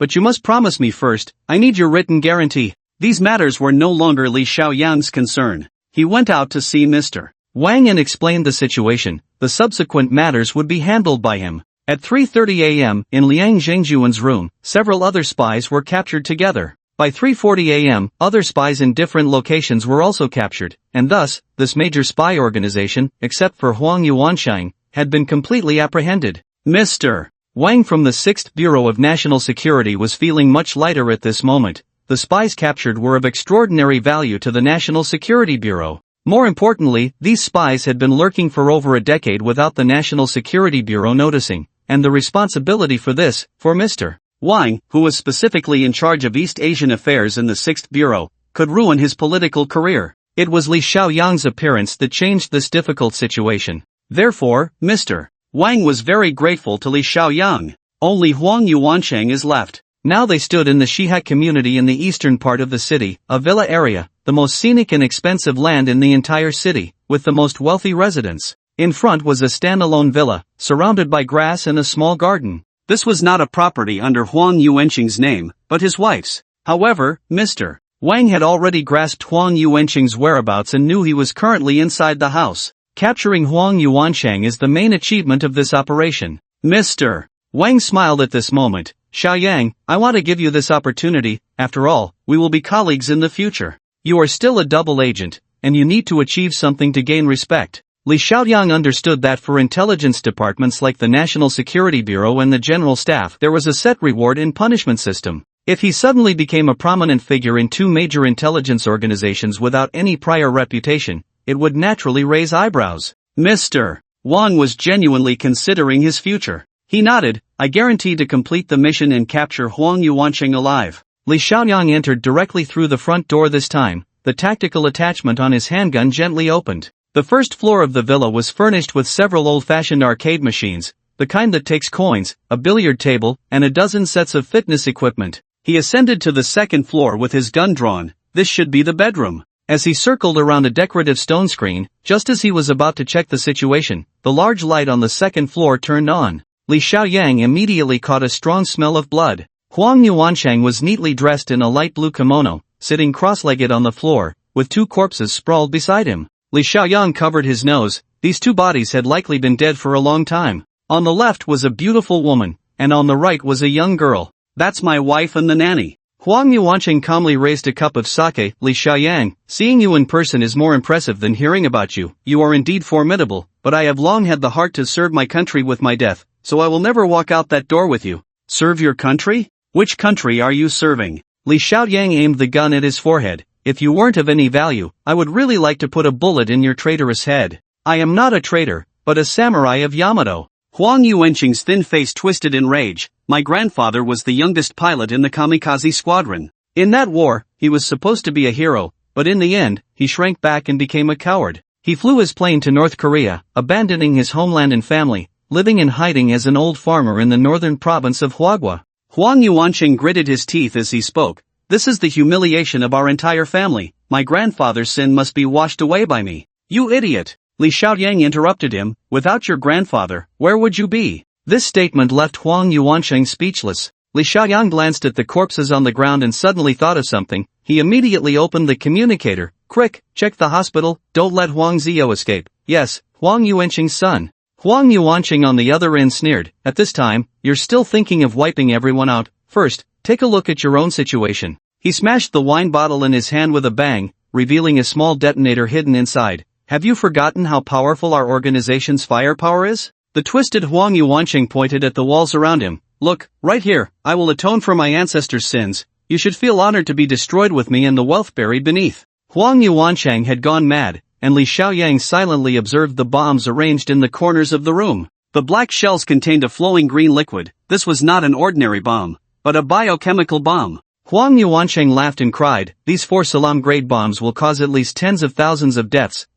But you must promise me first, I need your written guarantee." These matters were no longer Li Xiaoyang's concern. He went out to see Mr. Wang and explained the situation. The subsequent matters would be handled by him. At 3:30 a.m., in Liang Zhengjun's room, several other spies were captured together. By 3:40 a.m., other spies in different locations were also captured, and thus, this major spy organization, except for Huang Yuansheng, had been completely apprehended. Mr. Wang from the 6th Bureau of National Security was feeling much lighter at this moment. The spies captured were of extraordinary value to the National Security Bureau. More importantly, these spies had been lurking for over a decade without the National Security Bureau noticing, and the responsibility for this, for Mr. Wang, who was specifically in charge of East Asian affairs in the 6th Bureau, could ruin his political career. It was Li Xiaoyang's appearance that changed this difficult situation. Therefore, Mr. Wang was very grateful to Li Xiaoyang. Only Huang Yuansheng is left. Now they stood in the Shihak community in the eastern part of the city, a villa area, the most scenic and expensive land in the entire city, with the most wealthy residents. In front was a standalone villa, surrounded by grass and a small garden. This was not a property under Huang Yuansheng's name, but his wife's. However, Mr. Wang had already grasped Huang Yuansheng's whereabouts and knew he was currently inside the house. Capturing Huang Yuansheng is the main achievement of this operation. Mr. Wang smiled at this moment. "Xiaoyang, I want to give you this opportunity. After all, we will be colleagues in the future. You are still a double agent, and you need to achieve something to gain respect." Li Xiaoyang understood that for intelligence departments like the National Security Bureau and the General Staff there was a set reward and punishment system. If he suddenly became a prominent figure in two major intelligence organizations without any prior reputation, it would naturally raise eyebrows. Mr. Wang was genuinely considering his future. He nodded. I guarantee to complete the mission and capture Huang Yuanqing alive. Li Xiaoyang entered directly through the front door this time. The tactical attachment on his handgun gently opened. The first floor of the villa was furnished with several old-fashioned arcade machines, the kind that takes coins, a billiard table, and a dozen sets of fitness equipment. He ascended to the second floor with his gun drawn. This should be the bedroom. As he circled around a decorative stone screen, just as he was about to check the situation, the large light on the second floor turned on. Li Xiaoyang immediately caught a strong smell of blood. Huang Yuansheng was neatly dressed in a light blue kimono, sitting cross-legged on the floor, with two corpses sprawled beside him. Li Xiaoyang covered his nose. These two bodies had likely been dead for a long time. On the left was a beautiful woman, and on the right was a young girl. That's my wife and the nanny. Huang Yuanqing calmly raised a cup of sake. Li Xiaoyang, seeing you in person is more impressive than hearing about you. You are indeed formidable, but I have long had the heart to serve my country with my death, so I will never walk out that door with you. Serve your country? Which country are you serving? Li Xiaoyang aimed the gun at his forehead. If you weren't of any value, I would really like to put a bullet in your traitorous head. I am not a traitor, but a samurai of Yamato. Huang Yuanqing's thin face twisted in rage. My grandfather was the youngest pilot in the kamikaze squadron. In that war, he was supposed to be a hero, but in the end, he shrank back and became a coward. He flew his plane to North Korea, abandoning his homeland and family, living in hiding as an old farmer in the northern province of Huaghua. Huang Yuanqing gritted his teeth as he spoke. This is the humiliation of our entire family. My grandfather's sin must be washed away by me. You idiot! Li Xiaoyang interrupted him. Without your grandfather, where would you be? This statement left Huang Yuanqing speechless. Li Xiaoyang glanced at the corpses on the ground and suddenly thought of something. He immediately opened the communicator. Quick, check the hospital, don't let Huang Ziyou escape. Yes, Huang Yuanqing's son. Huang Yuanqing on the other end sneered. At this time, you're still thinking of wiping everyone out. First, take a look at your own situation. He smashed the wine bottle in his hand with a bang, revealing a small detonator hidden inside. Have you forgotten how powerful our organization's firepower is? The twisted Huang Yuanqing pointed at the walls around him. Look, right here, I will atone for my ancestors' sins. You should feel honored to be destroyed with me and the wealth buried beneath. Huang Yuanqing had gone mad, and Li Xiaoyang silently observed the bombs arranged in the corners of the room. The black shells contained a flowing green liquid. This was not an ordinary bomb, but a biochemical bomb. Huang Yuanqing laughed and cried, these 4 Salam-grade bombs will cause at least tens of thousands of deaths.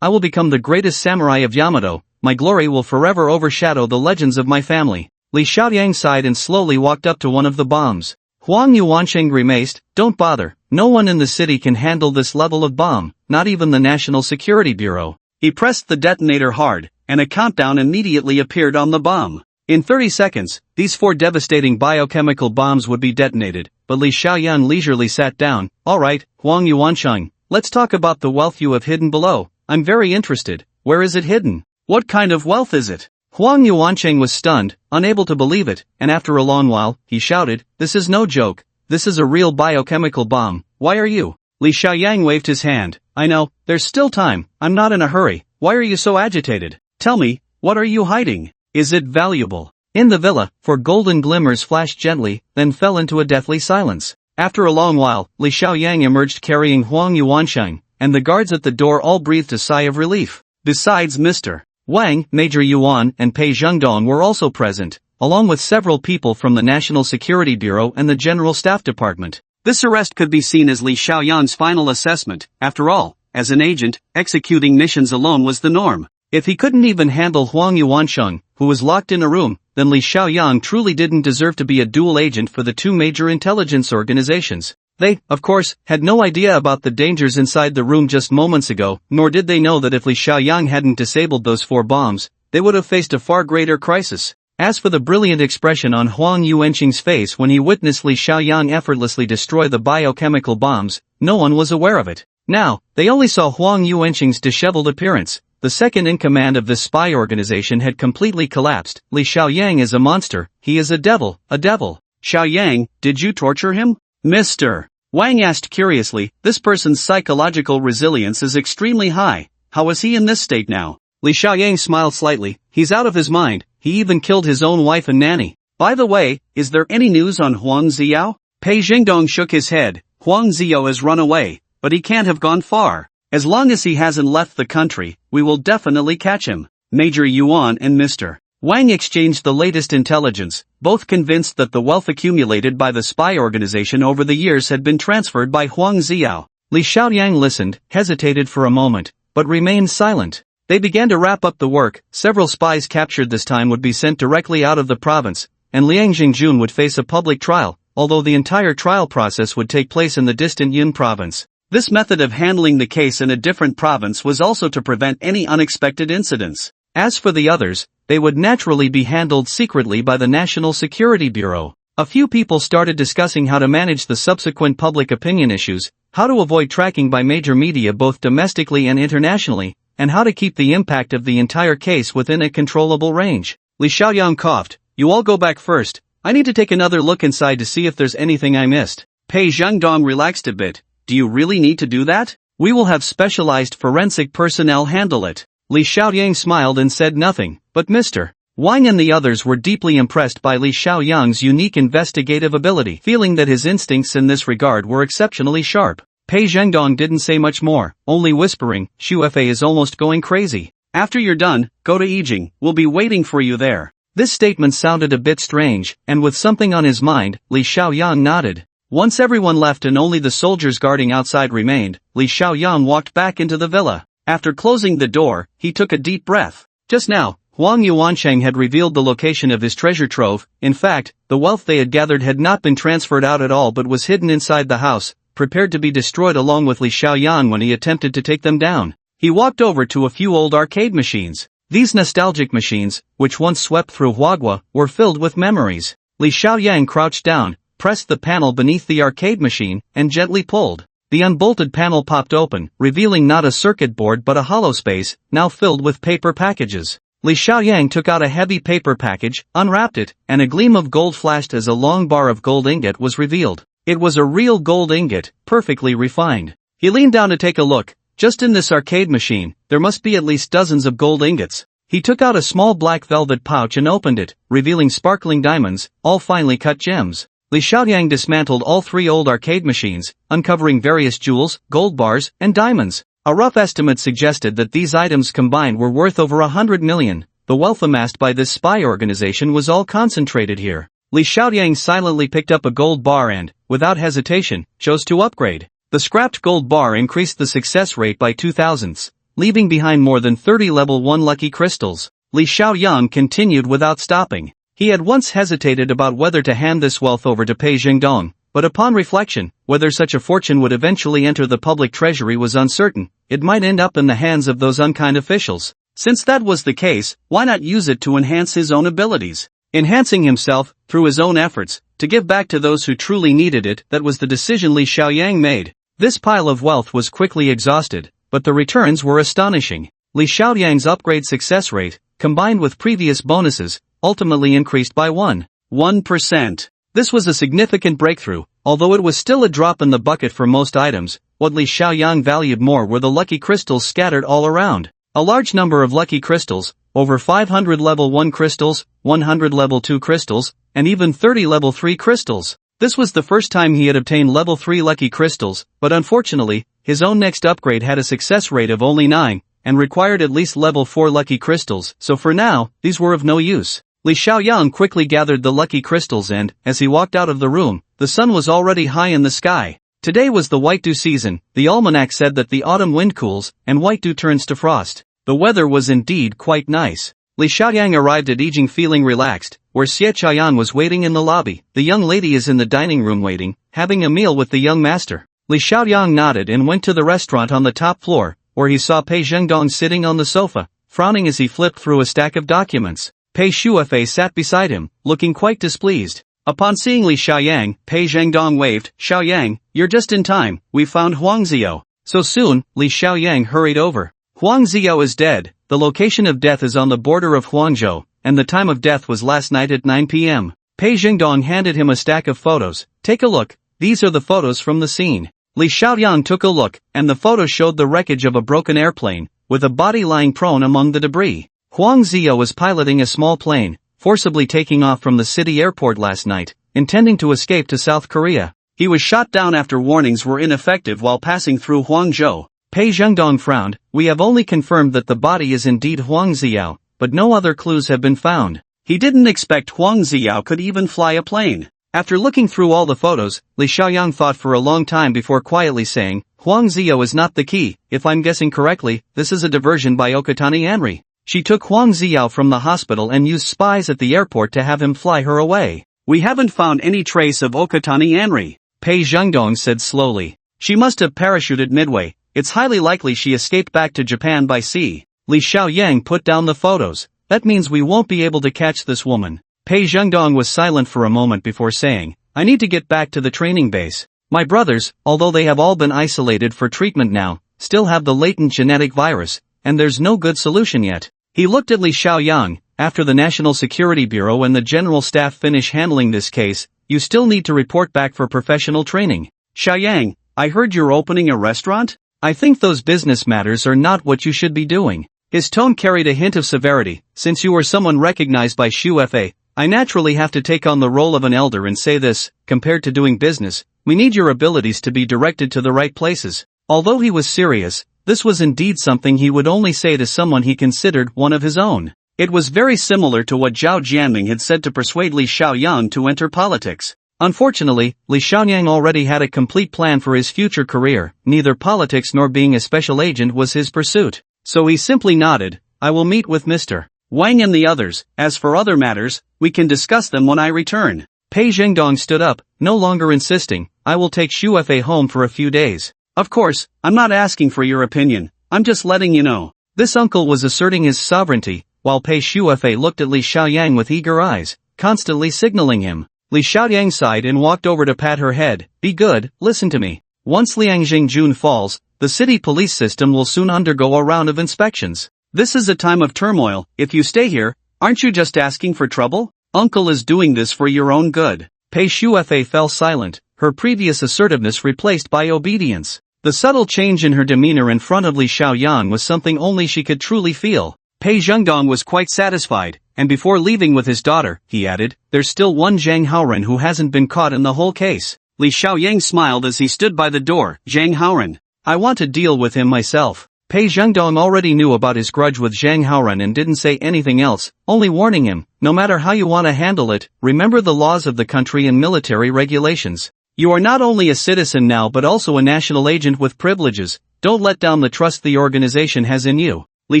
I will become the greatest samurai of Yamato. My glory will forever overshadow the legends of my family. Li Xiaoyang sighed and slowly walked up to one of the bombs. Huang Yuanqing grimaced, don't bother. No one in the city can handle this level of bomb, not even the National Security Bureau. He pressed the detonator hard, and a countdown immediately appeared on the bomb. In 30 seconds, these 4 devastating biochemical bombs would be detonated, but Li Xiaoyang leisurely sat down. Alright, Huang Yuanqing, let's talk about the wealth you have hidden below. I'm very interested. Where is it hidden? What kind of wealth is it? Huang Yuanqing was stunned, unable to believe it, and after a long while, he shouted, this is no joke. This is a real biochemical bomb. Why are you? Li Xiaoyang waved his hand. I know, there's still time. I'm not in a hurry. Why are you so agitated? Tell me, what are you hiding? Is it valuable? In the villa, 4 golden glimmers flashed gently, then fell into a deathly silence. After a long while, Li Xiaoyang emerged carrying Huang Yuanqing, and the guards at the door all breathed a sigh of relief. Besides Mr. Wang, Major Yuan and Pei Zhengdong were also present, along with several people from the National Security Bureau and the General Staff Department. This arrest could be seen as Li Xiaoyang's final assessment. After all, as an agent, executing missions alone was the norm. If he couldn't even handle Huang Yuanqing, who was locked in a room, then Li Xiaoyang truly didn't deserve to be a dual agent for the 2 major intelligence organizations. They, of course, had no idea about the dangers inside the room just moments ago, nor did they know that if Li Xiaoyang hadn't disabled those 4 bombs, they would have faced a far greater crisis. As for the brilliant expression on Huang Yuanqing's face when he witnessed Li Xiaoyang effortlessly destroy the biochemical bombs, no one was aware of it. Now, they only saw Huang Yuanqing's disheveled appearance. The second in command of this spy organization had completely collapsed. Li Xiaoyang is a monster. He is a devil, a devil. Xiaoyang, did you torture him? Mr. Wang asked curiously. This person's psychological resilience is extremely high. How is he in this state now? Li Xiaoyang smiled slightly. He's out of his mind. He even killed his own wife and nanny. By the way, is there any news on Huang Ziyou? Pei Jingdong shook his head. Huang Ziyou has run away, but he can't have gone far. As long as he hasn't left the country, we will definitely catch him. Major Yuan and Mr. Wang exchanged the latest intelligence, both convinced that the wealth accumulated by the spy organization over the years had been transferred by Huang Ziyou. Li Xiaoyang listened, hesitated for a moment, but remained silent. They began to wrap up the work. Several spies captured this time would be sent directly out of the province, and Liang Jingjun would face a public trial, although the entire trial process would take place in the distant Yun province. This method of handling the case in a different province was also to prevent any unexpected incidents. As for the others, they would naturally be handled secretly by the National Security Bureau. A few people started discussing how to manage the subsequent public opinion issues, how to avoid tracking by major media both domestically and internationally, and how to keep the impact of the entire case within a controllable range. Li Xiaoyang coughed. You all go back first. I need to take another look inside to see if there's anything I missed. Pei Zhengdong relaxed a bit. Do you really need to do that? We will have specialized forensic personnel handle it. Li Xiaoyang smiled and said nothing, but Mr. Wang and the others were deeply impressed by Li Xiaoyang's unique investigative ability, feeling that his instincts in this regard were exceptionally sharp. Pei Zhengdong didn't say much more, only whispering, Xu Fei is almost going crazy. After you're done, go to Yijing, we'll be waiting for you there. This statement sounded a bit strange, and with something on his mind, Li Xiaoyang nodded. Once everyone left and only the soldiers guarding outside remained, Li Xiaoyang walked back into the villa. After closing the door, he took a deep breath. Just now, Huang Yuancheng had revealed the location of his treasure trove. In fact, the wealth they had gathered had not been transferred out at all but was hidden inside the house, prepared to be destroyed along with Li Xiaoyang when he attempted to take them down. He walked over to a few old arcade machines. These nostalgic machines, which once swept through Huagua, were filled with memories. Li Xiaoyang crouched down, pressed the panel beneath the arcade machine, and gently pulled. The unbolted panel popped open, revealing not a circuit board but a hollow space, now filled with paper packages. Li Xiaoyang took out a heavy paper package, unwrapped it, and a gleam of gold flashed as a long bar of gold ingot was revealed. It was a real gold ingot, perfectly refined. He leaned down to take a look. Just in this arcade machine, there must be at least dozens of gold ingots. He took out a small black velvet pouch and opened it, revealing sparkling diamonds, all finely cut gems. Li Xiaoyang dismantled all three old arcade machines, uncovering various jewels, gold bars, and diamonds. A rough estimate suggested that these items combined were worth over 100 million. The wealth amassed by this spy organization was all concentrated here. Li Xiaoyang silently picked up a gold bar and, without hesitation, chose to upgrade. The scrapped gold bar increased the success rate by 2/1000, leaving behind more than 30 level 1 lucky crystals. Li Xiaoyang continued without stopping. He had once hesitated about whether to hand this wealth over to Pei Zhengdong, but upon reflection, whether such a fortune would eventually enter the public treasury was uncertain. It might end up in the hands of those unkind officials. Since that was the case, why not use it to enhance his own abilities? Enhancing himself, through his own efforts, to give back to those who truly needed it, that was the decision Li Xiaoyang made. This pile of wealth was quickly exhausted, but the returns were astonishing. Li Xiaoyang's upgrade success rate, combined with previous bonuses, ultimately increased by 1%. This was a significant breakthrough, although it was still a drop in the bucket for most items. What Li Xiaoyang valued more were the lucky crystals scattered all around. A large number of lucky crystals, over 500 level 1 crystals, 100 level 2 crystals, and even 30 level 3 crystals. This was the first time he had obtained level 3 lucky crystals, but unfortunately, his own next upgrade had a success rate of only 9, and required at least level 4 lucky crystals, so for now, these were of no use. Li Xiaoyang quickly gathered the lucky crystals and, as he walked out of the room, the sun was already high in the sky. Today was the white dew season. The almanac said that the autumn wind cools, and white dew turns to frost. The weather was indeed quite nice. Li Xiaoyang arrived at Yijing feeling relaxed, where Xie Chayan was waiting in the lobby. The young lady is in the dining room waiting, having a meal with the young master. Li Xiaoyang nodded and went to the restaurant on the top floor, where he saw Pei Zhengdong sitting on the sofa, frowning as he flipped through a stack of documents. Pei Shuefei sat beside him, looking quite displeased. Upon seeing Li Xiaoyang, Pei Zhengdong waved. Xiaoyang, you're just in time, we found Huang Ziyou. So soon, Li Xiaoyang hurried over. Huang Ziyou is dead. The location of death is on the border of Huangzhou, and the time of death was last night at 9 p.m. Pei Zhengdong handed him a stack of photos. Take a look, these are the photos from the scene. Li Xiaoyang took a look, and the photo showed the wreckage of a broken airplane, with a body lying prone among the debris. Huang Ziyou was piloting a small plane, forcibly taking off from the city airport last night. intending to escape to South Korea. He was shot down after warnings were ineffective while passing through Huangzhou. Pei Zhengdong frowned. We have only confirmed that the body is indeed Huang Ziao, but no other clues have been found. He didn't expect Huang Ziao could even fly a plane. After looking through all the photos, Li Xiaoyang thought for a long time before quietly saying, Huang Ziao is not the key. If I'm guessing correctly, this is a diversion by Okatani Anri. She took Huang Ziao from the hospital and used spies at the airport to have him fly her away. We haven't found any trace of Okatani Anri, Pei Zhengdong said slowly. She must have parachuted midway. It's highly likely she escaped back to Japan by sea. Li Xiaoyang put down the photos. That means we won't be able to catch this woman. Pei Zhengdong was silent for a moment before saying, I need to get back to the training base. My brothers, although they have all been isolated for treatment now, still have the latent genetic virus, and there's no good solution yet. He looked at Li Xiaoyang. After the National Security Bureau and the General Staff finish handling this case, you still need to report back for professional training. Xiaoyang, I heard you're opening a restaurant? I think those business matters are not what you should be doing. His tone carried a hint of severity. Since you are someone recognized by Xu Fa, I naturally have to take on the role of an elder and say this, compared to doing business, we need your abilities to be directed to the right places. Although he was serious, this was indeed something he would only say to someone he considered one of his own. It was very similar to what Zhao Jianming had said to persuade Li Xiaoyang to enter politics. Unfortunately, Li Xiaoyang already had a complete plan for his future career. Neither politics nor being a special agent was his pursuit. So he simply nodded. I will meet with Mr. Wang and the others. As for other matters, we can discuss them when I return. Pei Zhengdong stood up, no longer insisting. I will take Xu Fa home for a few days. Of course, I'm not asking for your opinion. I'm just letting you know. This uncle was asserting his sovereignty, while Pei Xu Fa looked at Li Xiaoyang with eager eyes, constantly signaling him. Li Xiaoyang sighed and walked over to pat her head. Be good, listen to me. Once Liangjing Jun falls, the city police system will soon undergo a round of inspections. This is a time of turmoil. If you stay here, aren't you just asking for trouble? Uncle is doing this for your own good. Pei Xu Fa fell silent, her previous assertiveness replaced by obedience. The subtle change in her demeanor in front of Li Xiaoyang was something only she could truly feel. Pei Zhengdong was quite satisfied, and before leaving with his daughter, he added, there's still one Zhang Haoren who hasn't been caught in the whole case. Li Xiaoyang smiled as he stood by the door. Zhang Haoren. I want to deal with him myself. Pei Zhengdong already knew about his grudge with Zhang Haoren and didn't say anything else, only warning him, no matter how you want to handle it, remember the laws of the country and military regulations. You are not only a citizen now but also a national agent with privileges. Don't let down the trust the organization has in you. Li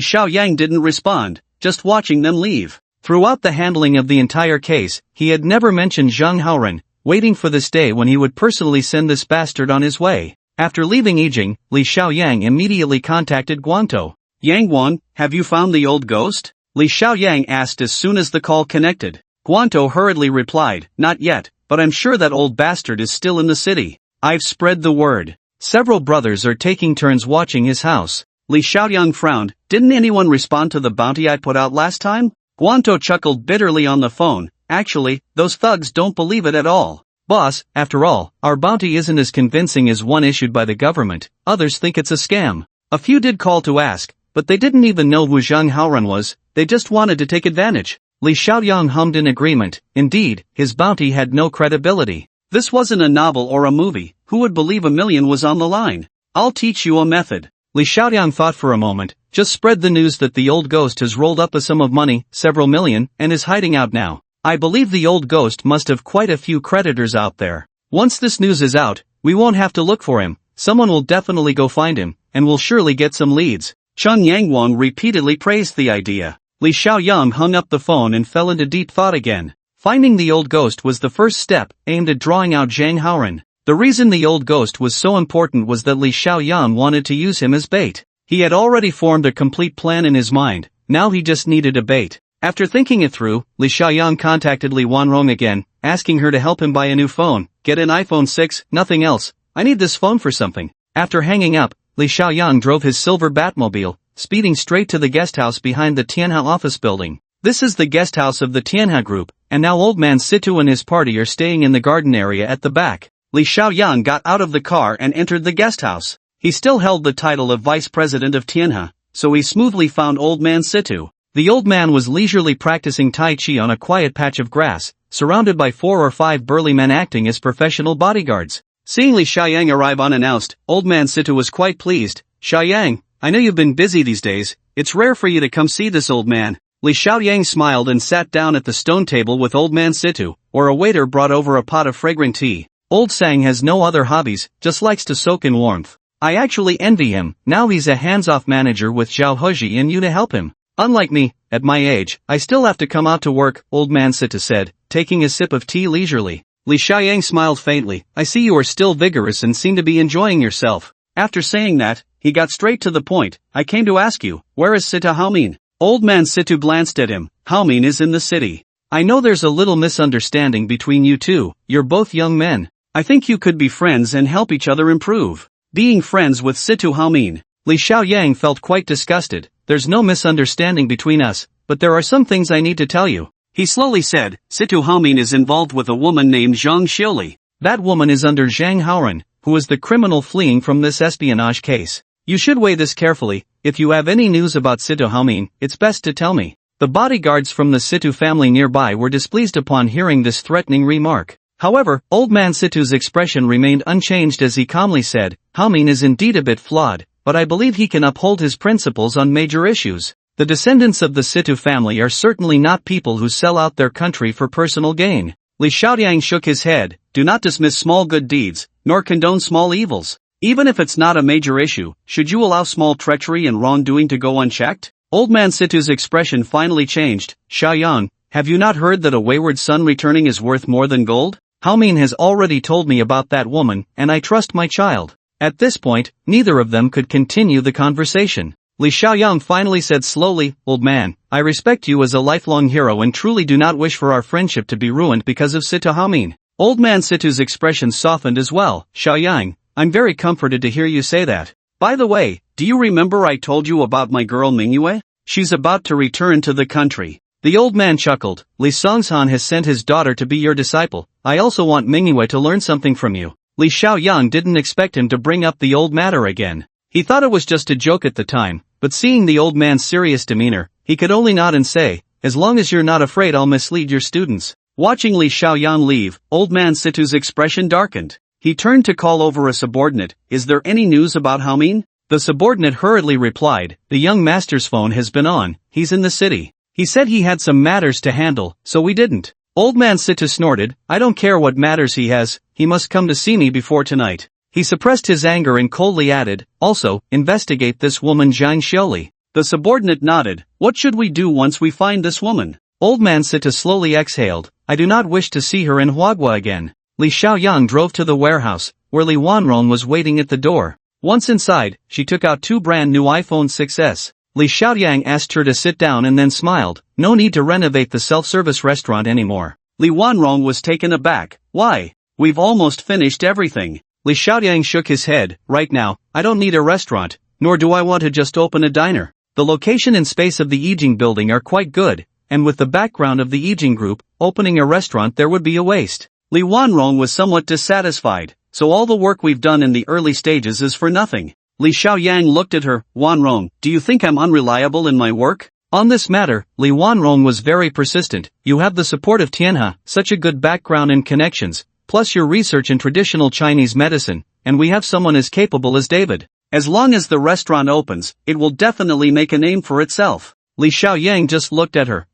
Xiaoyang didn't respond, just watching them leave. Throughout the handling of the entire case, he had never mentioned Zhang Haoren, waiting for this day when he would personally send this bastard on his way. After leaving Yijing, Li Xiaoyang immediately contacted Guantou. Yangguan, have you found the old ghost? Li Xiaoyang asked as soon as the call connected. Guantou hurriedly replied, not yet, but I'm sure that old bastard is still in the city. I've spread the word. Several brothers are taking turns watching his house. Li Xiaoyang frowned. Didn't anyone respond to the bounty I put out last time? Guantou chuckled bitterly on the phone. Actually, those thugs don't believe it at all. Boss, after all, our bounty isn't as convincing as one issued by the government. Others think it's a scam. A few did call to ask, but they didn't even know who Zhang Haoren was. They just wanted to take advantage. Li Xiaoyang hummed in agreement. Indeed, his bounty had no credibility. This wasn't a novel or a movie. Who would believe $1 million was on the line? I'll teach you a method. Li Xiaoyang thought for a moment. Just spread the news that the old ghost has rolled up a sum of money, several million, and is hiding out now. I believe the old ghost must have quite a few creditors out there. Once this news is out, we won't have to look for him. Someone will definitely go find him, and we'll surely get some leads. Chun Yangguang repeatedly praised the idea. Li Xiaoyang hung up the phone and fell into deep thought again. Finding the old ghost was the first step, aimed at drawing out Zhang Haoren. The reason the old ghost was so important was that Li Xiaoyang wanted to use him as bait. He had already formed a complete plan in his mind, now he just needed a bait. After thinking it through, Li Xiaoyang contacted Li Wanrong again, asking her to help him buy a new phone. Get an iPhone 6, nothing else. I need this phone for something. After hanging up, Li Xiaoyang drove his silver Batmobile, speeding straight to the guesthouse behind the Tianha office building. This is the guesthouse of the Tianha group, and now Old Man Situ and his party are staying in the garden area at the back. Li Xiaoyang got out of the car and entered the guesthouse. He still held the title of vice president of Tianha, so he smoothly found Old Man Situ. The old man was leisurely practicing Tai Chi on a quiet patch of grass, surrounded by 4 or 5 burly men acting as professional bodyguards. Seeing Li Xiaoyang arrive unannounced, old man Situ was quite pleased. "Xiaoyang, I know you've been busy these days, it's rare for you to come see this old man." Li Xiaoyang smiled and sat down at the stone table with old man Situ, or a waiter brought over a pot of fragrant tea. Old Sang has no other hobbies, just likes to soak in warmth. I actually envy him, now he's a hands-off manager with Zhao Heji and you to help him. Unlike me, at my age, I still have to come out to work, old man Situ said, taking a sip of tea leisurely. Li Xiaoyang smiled faintly. "I see you are still vigorous and seem to be enjoying yourself." After saying that, he got straight to the point. "I came to ask you, where is Situ Haomin?" Old man Situ glanced at him. "Haomin is in the city. I know there's a little misunderstanding between you two, you're both young men. I think you could be friends and help each other improve." Being friends with Situ Haomin, Li Xiaoyang felt quite disgusted. "There's no misunderstanding between us, but there are some things I need to tell you." He slowly said, "Situ Haomin is involved with a woman named Zhang Xiuli. That woman is under Zhang Haoran, who is the criminal fleeing from this espionage case. You should weigh this carefully. If you have any news about Situ Haomin, it's best to tell me." The bodyguards from the Situ family nearby were displeased upon hearing this threatening remark. However, old man Situ's expression remained unchanged as he calmly said, "Haomin is indeed a bit flawed, but I believe he can uphold his principles on major issues. The descendants of the Situ family are certainly not people who sell out their country for personal gain." Li Xiaoyang shook his head. "Do not dismiss small good deeds, nor condone small evils. Even if it's not a major issue, should you allow small treachery and wrongdoing to go unchecked?" Old man Situ's expression finally changed. "Xiaoyang, have you not heard that a wayward son returning is worth more than gold? Haomin has already told me about that woman, and I trust my child." At this point, neither of them could continue the conversation. Li Xiaoyang finally said slowly, "Old man, I respect you as a lifelong hero and truly do not wish for our friendship to be ruined because of Situ Haomin." Old man Situ's expression softened as well. "Xiaoyang, I'm very comforted to hear you say that. By the way, do you remember I told you about my girl Mingyue? She's about to return to the country." The old man chuckled. "Li Songshan has sent his daughter to be your disciple. I also want Mingyue to learn something from you." Li Xiaoyang didn't expect him to bring up the old matter again. He thought it was just a joke at the time, but seeing the old man's serious demeanor, he could only nod and say, "As long as you're not afraid I'll mislead your students." Watching Li Xiaoyang leave, old man Situ's expression darkened. He turned to call over a subordinate. "Is there any news about Haomin?" The subordinate hurriedly replied, "The young master's phone has been on, he's in the city. He said he had some matters to handle, so we didn't." Old man Situ snorted. "I don't care what matters he has, he must come to see me before tonight." He suppressed his anger and coldly added, "Also, investigate this woman Zhang Xiuli." The subordinate nodded. "What should we do once we find this woman?" Old man Situ slowly exhaled. "I do not wish to see her in Huagua again." Li Xiaoyang drove to the warehouse, where Li Wanrong was waiting at the door. Once inside, she took out 2 brand new iPhone 6s. Li Xiaoyang asked her to sit down and then smiled. No need to renovate the self-service restaurant anymore. Li Wanrong was taken aback. "Why? We've almost finished everything." Li Xiaoyang shook his head. "Right now, I don't need a restaurant, nor do I want to just open a diner. The location and space of the Yijing building are quite good, and with the background of the Yijing group, opening a restaurant there would be a waste." Li Wanrong was somewhat dissatisfied. "So all the work we've done in the early stages is for nothing?" Li Xiaoyang looked at her. "Wanrong, do you think I'm unreliable in my work?" On this matter, Li Wanrong was very persistent. "You have the support of Tianhe, such a good background and connections, plus your research in traditional Chinese medicine, and we have someone as capable as David. As long as the restaurant opens, it will definitely make a name for itself." Li Xiaoyang just looked at her.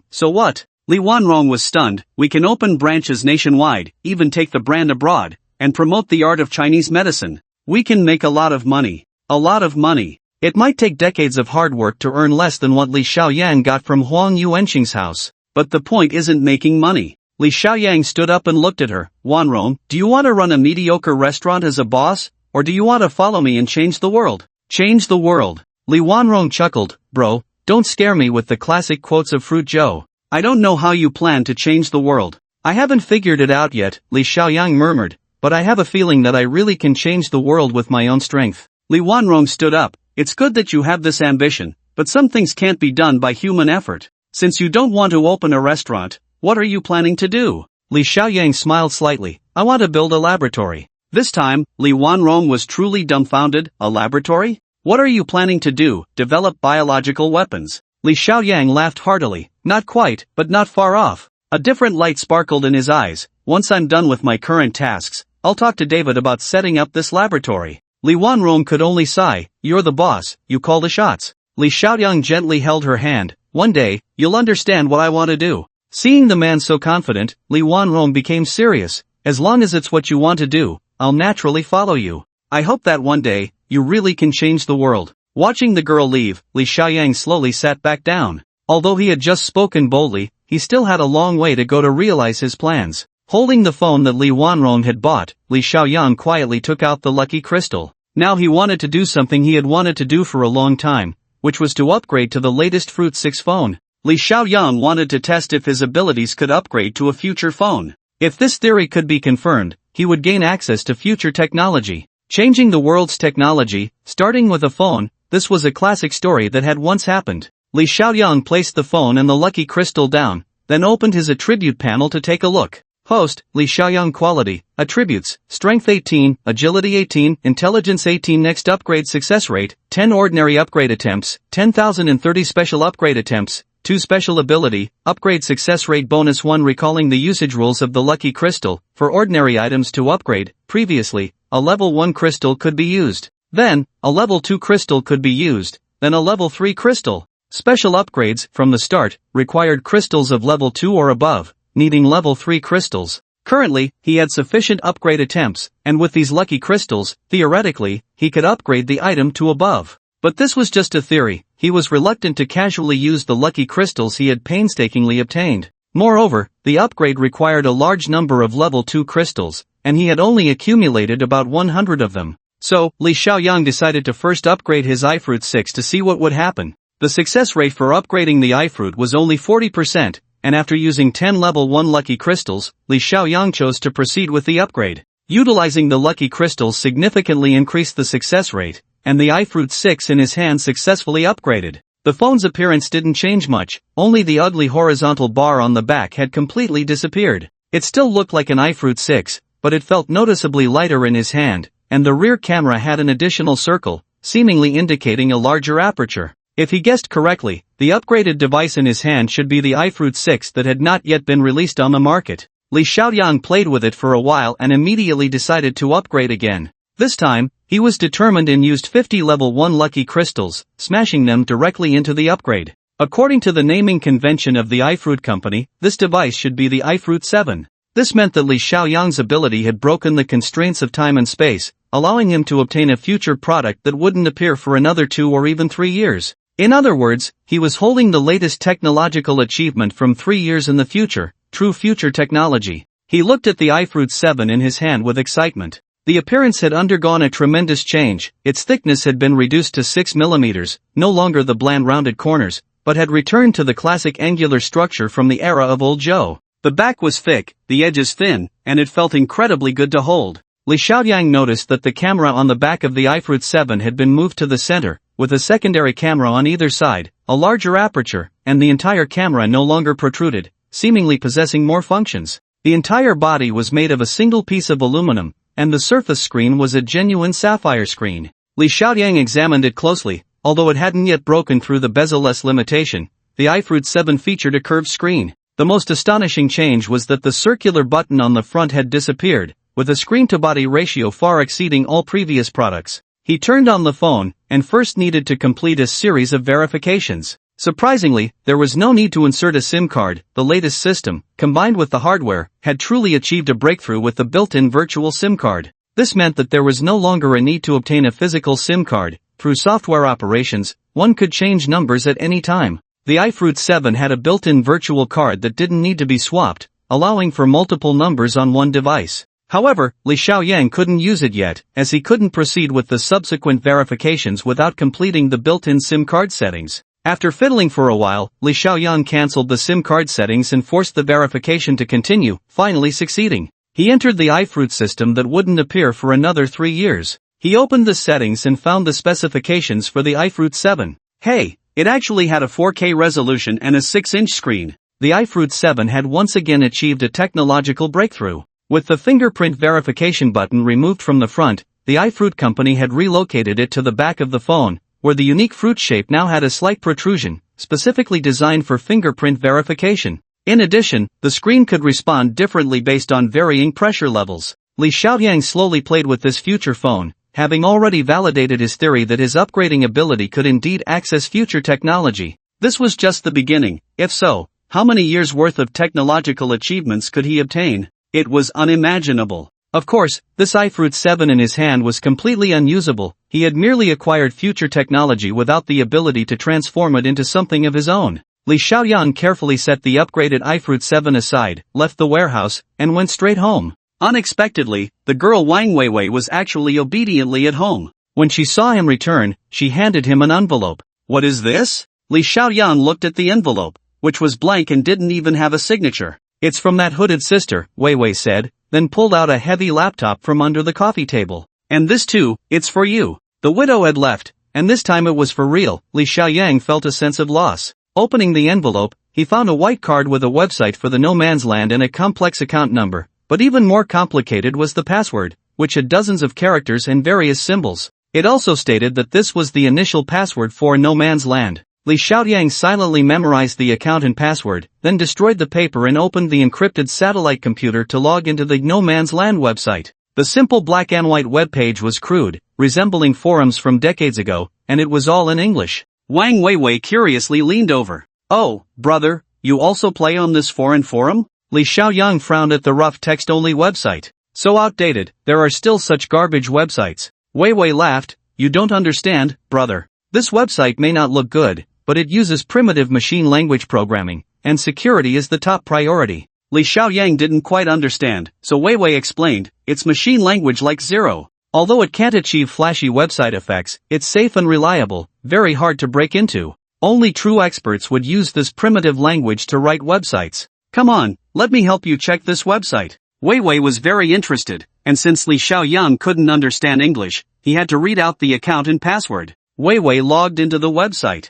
So what?" Li Wanrong was stunned. "We can open branches nationwide, even take the brand abroad, and promote the art of Chinese medicine. We can make a lot of money. A lot of money. It might take decades of hard work to earn less than what Li Xiaoyang got from Huang Yuanqing's house. But the point isn't making money." Li Xiaoyang stood up and looked at her. "Wanrong, do you want to run a mediocre restaurant as a boss, or do you want to follow me and change the world?" "Change the world." Li Wanrong chuckled. "Bro, don't scare me with the classic quotes of Fruit Joe. I don't know how you plan to change the world." "I haven't figured it out yet," Li Xiaoyang murmured, "but I have a feeling that I really can change the world with my own strength." Li Wanrong stood up. "It's good that you have this ambition, but some things can't be done by human effort. Since you don't want to open a restaurant, what are you planning to do?" Li Xiaoyang smiled slightly. "I want to build a laboratory." This time, Li Wanrong was truly dumbfounded. "A laboratory? What are you planning to do, develop biological weapons?" Li Xiaoyang laughed heartily. "Not quite, but not far off. A different light sparkled in his eyes. Once I'm done with my current tasks, I'll talk to David about setting up this laboratory. Li Wanrong could only sigh. You're the boss, you call the shots. Li Xiaoyang gently held her hand. One day, you'll understand what I want to do. Seeing the man so confident, Li Wanrong became serious. As long as it's what you want to do, I'll naturally follow you. I hope that one day, you really can change the world. Watching the girl leave, Li Xiaoyang slowly sat back down. Although he had just spoken boldly, he still had a long way to go to realize his plans. Holding the phone that Li Wanrong had bought, Li Xiaoyang quietly took out the lucky crystal. Now he wanted to do something he had wanted to do for a long time, which was to upgrade to the latest Fruit 6 phone. Li Xiaoyang wanted to test if his abilities could upgrade to a future phone. If this theory could be confirmed, he would gain access to future technology. Changing the world's technology, starting with a phone, this was a classic story that had once happened. Li Xiaoyang placed the phone and the lucky crystal down, then opened his attribute panel to take a look. Host, Li Xiaoyang quality, attributes, strength 18, agility 18, intelligence 18. Next upgrade success rate, 10 ordinary upgrade attempts, 10,030 special upgrade attempts, 2 special ability, upgrade success rate bonus 1. Recalling the usage rules of the lucky crystal, for ordinary items to upgrade, previously, a level 1 crystal could be used. Then, a level 2 crystal could be used, then a level 3 crystal. Special upgrades, from the start, required crystals of level 2 or above, needing level 3 crystals. Currently, he had sufficient upgrade attempts, and with these lucky crystals, theoretically, he could upgrade the item to above. But this was just a theory. He was reluctant to casually use the lucky crystals he had painstakingly obtained. Moreover, the upgrade required a large number of level 2 crystals, and he had only accumulated about 100 of them. So, Li Xiaoyang decided to first upgrade his iFruit 6 to see what would happen. The success rate for upgrading the iFruit was only 40%, and after using 10 level 1 lucky crystals, Li Xiaoyang chose to proceed with the upgrade. Utilizing the lucky crystals significantly increased the success rate, and the iFruit 6 in his hand successfully upgraded. The phone's appearance didn't change much, only the ugly horizontal bar on the back had completely disappeared. It still looked like an iFruit 6, but it felt noticeably lighter in his hand, and the rear camera had an additional circle, seemingly indicating a larger aperture. If he guessed correctly, the upgraded device in his hand should be the iFruit 6 that had not yet been released on the market. Li Xiaoyang played with it for a while and immediately decided to upgrade again. This time, he was determined and used 50 level 1 lucky crystals, smashing them directly into the upgrade. According to the naming convention of the iFruit company, this device should be the iFruit 7. This meant that Li Xiaoyang's ability had broken the constraints of time and space, allowing him to obtain a future product that wouldn't appear for another 2 or even 3 years. In other words, he was holding the latest technological achievement from 3 years in the future, true future technology. He looked at the iFruit 7 in his hand with excitement. The appearance had undergone a tremendous change. Its thickness had been reduced to 6 millimeters, no longer the bland rounded corners, but had returned to the classic angular structure from the era of Old Joe. The back was thick, the edges thin, and it felt incredibly good to hold. Li Xiaoyang noticed that the camera on the back of the iFruit 7 had been moved to the center, with a secondary camera on either side, a larger aperture, and the entire camera no longer protruded, seemingly possessing more functions. The entire body was made of a single piece of aluminum, and the surface screen was a genuine sapphire screen. Li Xiaoyang examined it closely. Although it hadn't yet broken through the bezel-less limitation, the iFruit 7 featured a curved screen. The most astonishing change was that the circular button on the front had disappeared, with a screen-to-body ratio far exceeding all previous products. He turned on the phone, and first needed to complete a series of verifications. Surprisingly, there was no need to insert a SIM card. The latest system, combined with the hardware, had truly achieved a breakthrough with the built-in virtual SIM card. This meant that there was no longer a need to obtain a physical SIM card. Through software operations, one could change numbers at any time. The iFruit 7 had a built-in virtual card that didn't need to be swapped, allowing for multiple numbers on one device. However, Li Xiaoyang couldn't use it yet, as he couldn't proceed with the subsequent verifications without completing the built-in SIM card settings. After fiddling for a while, Li Xiaoyang cancelled the SIM card settings and forced the verification to continue, finally succeeding. He entered the iFruit system that wouldn't appear for another 3 years. He opened the settings and found the specifications for the iFruit 7. Hey, it actually had a 4K resolution and a 6-inch screen. The iFruit 7 had once again achieved a technological breakthrough. With the fingerprint verification button removed from the front, the iFruit company had relocated it to the back of the phone, where the unique fruit shape now had a slight protrusion, specifically designed for fingerprint verification. In addition, the screen could respond differently based on varying pressure levels. Li Xiaoyang slowly played with this future phone, having already validated his theory that his upgrading ability could indeed access future technology. This was just the beginning. If so, how many years' worth of technological achievements could he obtain? It was unimaginable. Of course, this iFruit 7 in his hand was completely unusable. He had merely acquired future technology without the ability to transform it into something of his own. Li Xiaoyan carefully set the upgraded iFruit 7 aside, left the warehouse, and went straight home. Unexpectedly, the girl Wang Weiwei was actually obediently at home. When she saw him return, she handed him an envelope. What is this? Li Xiaoyan looked at the envelope, which was blank and didn't even have a signature. It's from that hooded sister, Weiwei said, then pulled out a heavy laptop from under the coffee table. And this too, it's for you. The widow had left, and this time it was for real. Li Xiaoyang felt a sense of loss. Opening the envelope, he found a white card with a website for the No Man's Land and a complex account number. But even more complicated was the password, which had dozens of characters and various symbols. It also stated that this was the initial password for No Man's Land. Li Xiaoyang silently memorized the account and password, then destroyed the paper and opened the encrypted satellite computer to log into the No Man's Land website. The simple black and white web page was crude, resembling forums from decades ago, and it was all in English. Wang Weiwei curiously leaned over. Oh, brother, you also play on this foreign forum? Li Xiaoyang frowned at the rough text-only website. So outdated, there are still such garbage websites. Weiwei laughed. You don't understand, brother. This website may not look good, but it uses primitive machine language programming, and security is the top priority. Li Xiaoyang didn't quite understand, so Weiwei explained, it's machine language like Zero. Although it can't achieve flashy website effects, it's safe and reliable, very hard to break into. Only true experts would use this primitive language to write websites. Come on, let me help you check this website. Weiwei was very interested, and since Li Xiaoyang couldn't understand English, he had to read out the account and password. Weiwei logged into the website.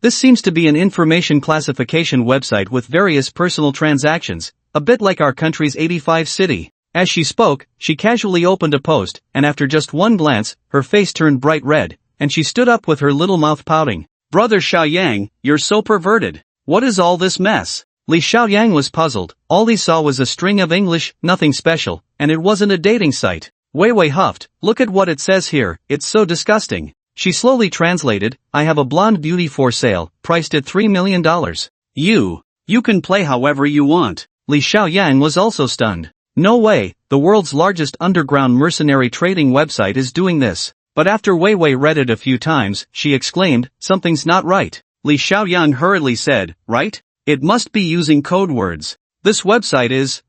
This seems to be an information classification website with various personal transactions, a bit like our country's 85 city. As she spoke, she casually opened a post, and after just one glance, her face turned bright red, and she stood up with her little mouth pouting. Brother Xiaoyang, you're so perverted. What is all this mess? Li Xiaoyang was puzzled. All he saw was a string of English, nothing special, and it wasn't a dating site. Weiwei huffed. Look at what it says here, it's so disgusting. She slowly translated, I have a blonde beauty for sale, priced at $3 million. You can play however you want. Li Xiaoyang was also stunned. No way, the world's largest underground mercenary trading website is doing this. But after Weiwei read it a few times, she exclaimed, something's not right. Li Xiaoyang hurriedly said, right? It must be using code words. This website is,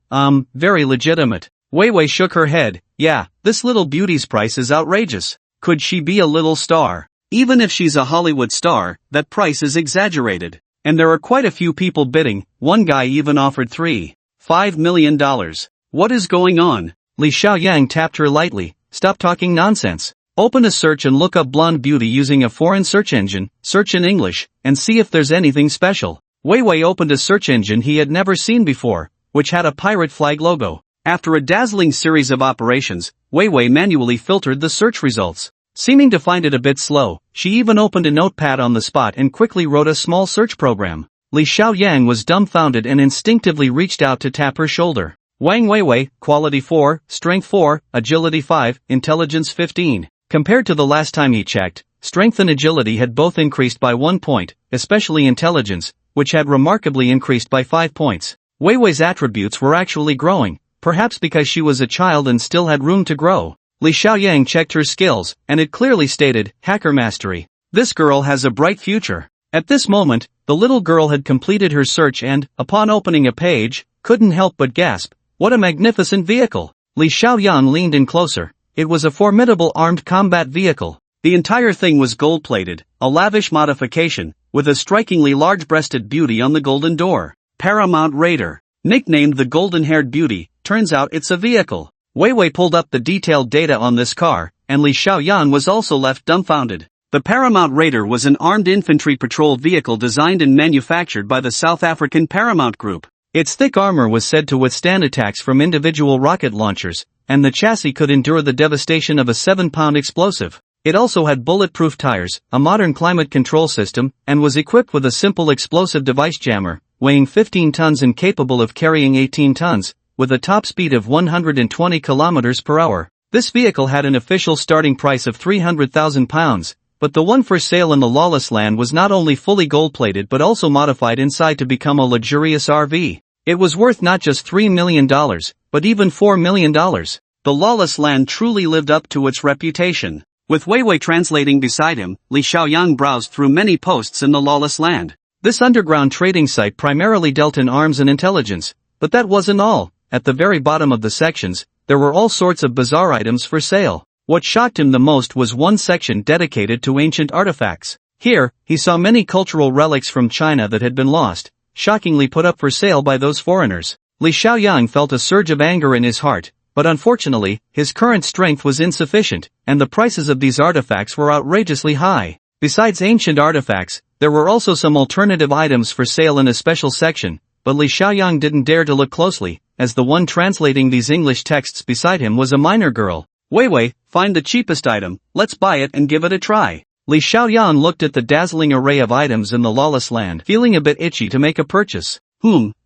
very legitimate. Weiwei shook her head. Yeah, this little beauty's price is outrageous. Could she be a little star? Even if she's a Hollywood star, that price is exaggerated. And there are quite a few people bidding, one guy even offered $3.5 million. What is going on? Li Xiaoyang tapped her lightly. Stop talking nonsense. Open a search and look up blonde beauty using a foreign search engine, search in English, and see if there's anything special. Weiwei opened a search engine he had never seen before, which had a pirate flag logo. After a dazzling series of operations, Weiwei manually filtered the search results. Seeming to find it a bit slow, she even opened a notepad on the spot and quickly wrote a small search program. Li Xiaoyang was dumbfounded and instinctively reached out to tap her shoulder. Wang Weiwei, quality 4, strength 4, agility 5, intelligence 15. Compared to the last time he checked, strength and agility had both increased by 1 point, especially intelligence, which had remarkably increased by 5 points. Weiwei's attributes were actually growing, perhaps because she was a child and still had room to grow. Li Xiaoyang checked her skills, and it clearly stated, Hacker Mastery. This girl has a bright future. At this moment, the little girl had completed her search and, upon opening a page, couldn't help but gasp, what a magnificent vehicle! Li Xiaoyan leaned in closer. It was a formidable armed combat vehicle. The entire thing was gold-plated, a lavish modification, with a strikingly large-breasted beauty on the golden door. Paramount Raider. Nicknamed the Golden-Haired Beauty, turns out it's a vehicle. Weiwei pulled up the detailed data on this car, and Li Xiaoyan was also left dumbfounded. The Paramount Raider was an armed infantry patrol vehicle designed and manufactured by the South African Paramount Group. Its thick armor was said to withstand attacks from individual rocket launchers, and the chassis could endure the devastation of a 7-pound explosive. It also had bulletproof tires, a modern climate control system, and was equipped with a simple explosive device jammer, weighing 15 tons and capable of carrying 18 tons, with a top speed of 120 kilometers per hour. This vehicle had an official starting price of £300,000, but the one for sale in the lawless land was not only fully gold-plated but also modified inside to become a luxurious RV. It was worth not just $3 million, but even $4 million. The lawless land truly lived up to its reputation. With Weiwei translating beside him, Li Xiaoyang browsed through many posts in the lawless land. This underground trading site primarily dealt in arms and intelligence, but that wasn't all. At the very bottom of the sections, there were all sorts of bizarre items for sale. What shocked him the most was one section dedicated to ancient artifacts. Here, he saw many cultural relics from China that had been lost, shockingly put up for sale by those foreigners. Li Xiaoyang felt a surge of anger in his heart, but unfortunately, his current strength was insufficient, and the prices of these artifacts were outrageously high. Besides ancient artifacts, there were also some alternative items for sale in a special section, but Li Xiaoyang didn't dare to look closely, as the one translating these English texts beside him was a minor girl. Weiwei, find the cheapest item, let's buy it and give it a try. Li Xiaoyang looked at the dazzling array of items in the lawless land, feeling a bit itchy to make a purchase.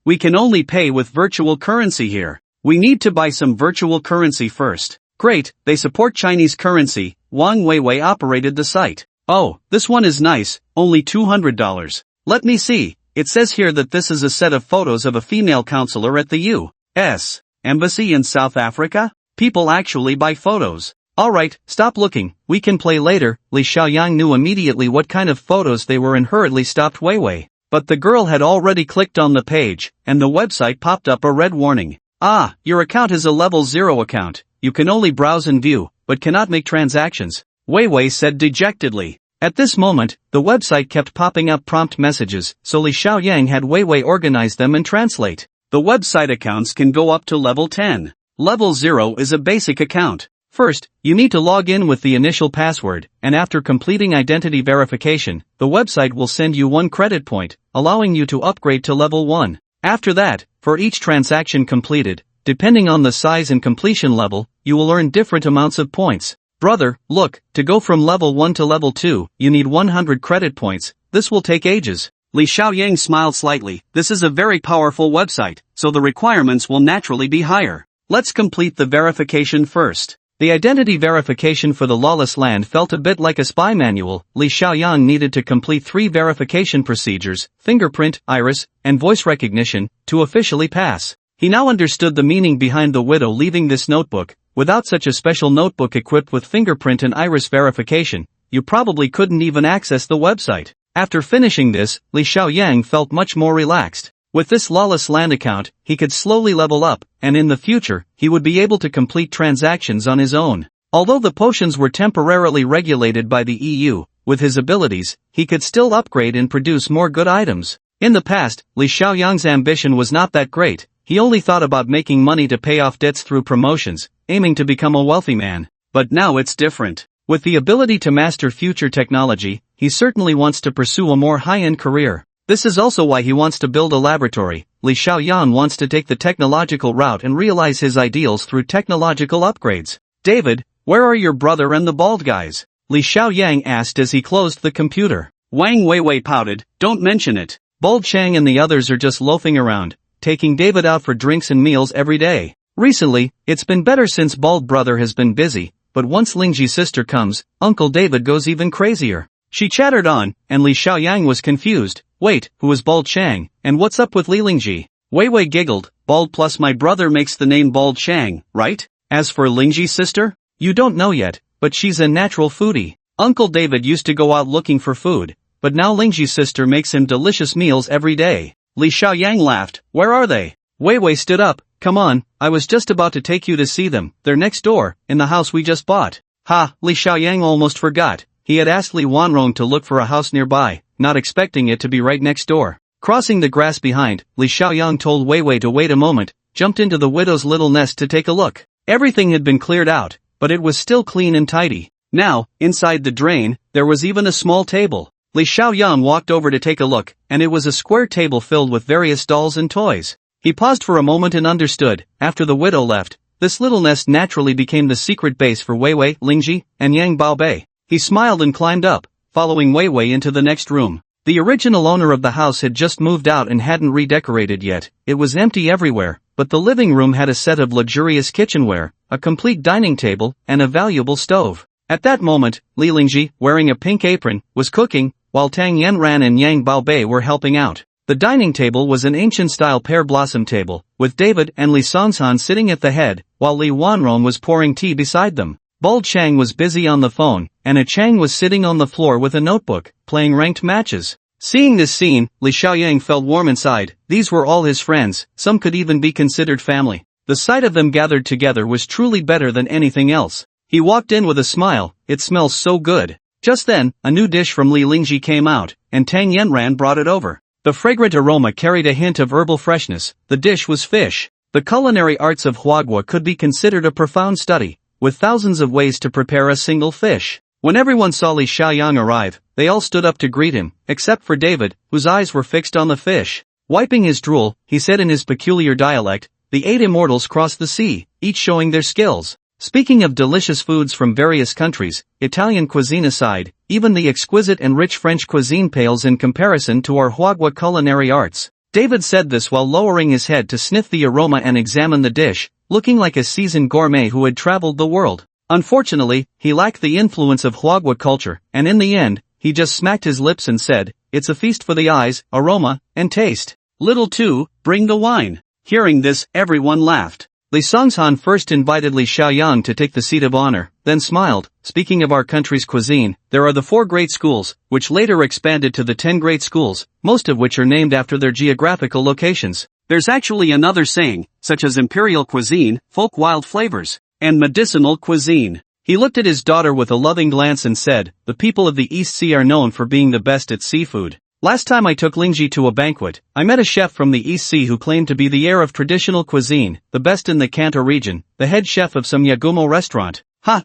We can only pay with virtual currency here. We need to buy some virtual currency first. Great, they support Chinese currency. Wang Weiwei operated the site. Oh, this one is nice, only $200. Let me see. It says here that this is a set of photos of a female counselor at the U.S. Embassy in South Africa? People actually buy photos. Alright, stop looking, we can play later. Li Xiaoyang knew immediately what kind of photos they were and hurriedly stopped Weiwei. But the girl had already clicked on the page, and the website popped up a red warning. Ah, your account is a level 0 account. You can only browse and view, but cannot make transactions. Weiwei said dejectedly. At this moment, the website kept popping up prompt messages, so Li Xiaoyang had Weiwei organize them and translate. The website accounts can go up to level 10. Level 0 is a basic account. First, you need to log in with the initial password, and after completing identity verification, the website will send you 1 credit point, allowing you to upgrade to level 1. After that, for each transaction completed, depending on the size and completion level, you will earn different amounts of points. Brother, look, to go from level 1 to level 2, you need 100 credit points. This will take ages. Li Xiaoyang smiled slightly. This is a very powerful website, so the requirements will naturally be higher. Let's complete the verification first. The identity verification for the lawless land felt a bit like a spy manual. Li Xiaoyang needed to complete 3 verification procedures, fingerprint, iris, and voice recognition, to officially pass. He now understood the meaning behind the widow leaving this notebook. Without such a special notebook equipped with fingerprint and iris verification, you probably couldn't even access the website. After finishing this, Li Xiaoyang felt much more relaxed. With this lawless land account, he could slowly level up, and in the future, he would be able to complete transactions on his own. Although the potions were temporarily regulated by the EU, with his abilities, he could still upgrade and produce more good items. In the past, Li Xiaoyang's ambition was not that great. He only thought about making money to pay off debts through promotions, aiming to become a wealthy man. But now it's different. With the ability to master future technology, he certainly wants to pursue a more high-end career. This is also why he wants to build a laboratory. Li Xiaoyang wants to take the technological route and realize his ideals through technological upgrades. David, where are your brother and the bald guys? Li Xiaoyang asked as he closed the computer. Wang Weiwei pouted, don't mention it. Bald Chang and the others are just loafing around, taking David out for drinks and meals every day. Recently, it's been better since Bald Brother has been busy, but once Lingji's sister comes, Uncle David goes even crazier. She chattered on, and Li Xiaoyang was confused. Wait, who is Bald Chang, and what's up with Li Lingji? Weiwei giggled. Bald plus my brother makes the name Bald Chang, right? As for Lingji's sister? You don't know yet, but she's a natural foodie. Uncle David used to go out looking for food, but now Lingji's sister makes him delicious meals every day. Li Xiaoyang laughed. Where are they? Weiwei stood up. Come on, I was just about to take you to see them. They're next door, in the house we just bought. Ha, Li Xiaoyang almost forgot. He had asked Li Wanrong to look for a house nearby, not expecting it to be right next door. Crossing the grass behind, Li Xiaoyang told Weiwei to wait a moment, jumped into the widow's little nest to take a look. Everything had been cleared out, but it was still clean and tidy. Now, inside the drain, there was even a small table. Li Xiaoyang walked over to take a look, and it was a square table filled with various dolls and toys. He paused for a moment and understood. After the widow left, this little nest naturally became the secret base for Weiwei, Lingji, and Yang Baobei. He smiled and climbed up, following Weiwei into the next room. The original owner of the house had just moved out and hadn't redecorated yet. It was empty everywhere, but the living room had a set of luxurious kitchenware, a complete dining table, and a valuable stove. At that moment, Li Lingji, wearing a pink apron, was cooking, while Tang Yanran and Yang Baobei were helping out. The dining table was an ancient-style pear blossom table, with David and Li Songshan sitting at the head, while Li Wanron was pouring tea beside them. Bald Chang was busy on the phone, and a Chang was sitting on the floor with a notebook, playing ranked matches. Seeing this scene, Li Xiaoyang felt warm inside. These were all his friends, some could even be considered family. The sight of them gathered together was truly better than anything else. He walked in with a smile. It smells so good. Just then, a new dish from Li Lingji came out, and Tang Yanran brought it over. The fragrant aroma carried a hint of herbal freshness. The dish was fish. The culinary arts of Huagua could be considered a profound study, with thousands of ways to prepare a single fish. When everyone saw Li Xiaoyang arrive, they all stood up to greet him, except for David, whose eyes were fixed on the fish. Wiping his drool, he said in his peculiar dialect, "The 8 immortals crossed the sea, each showing their skills." Speaking of delicious foods from various countries, Italian cuisine aside, even the exquisite and rich French cuisine pales in comparison to our Huagua culinary arts. David said this while lowering his head to sniff the aroma and examine the dish, looking like a seasoned gourmet who had traveled the world. Unfortunately, he lacked the influence of Huagua culture, and in the end, he just smacked his lips and said, "It's a feast for the eyes, aroma, and taste. Little 2, bring the wine." Hearing this, everyone laughed. Li Songshan first invited Li Xiaoyang to take the seat of honor, then smiled. "Speaking of our country's cuisine, there are the 4 great schools, which later expanded to the 10 great schools, most of which are named after their geographical locations. There's actually another saying, such as imperial cuisine, folk wild flavors, and medicinal cuisine." He looked at his daughter with a loving glance and said, "The people of the East Sea are known for being the best at seafood. Last time I took Lingji to a banquet, I met a chef from the East Sea who claimed to be the heir of traditional cuisine, the best in the Kanto region, the head chef of some Yagumo restaurant.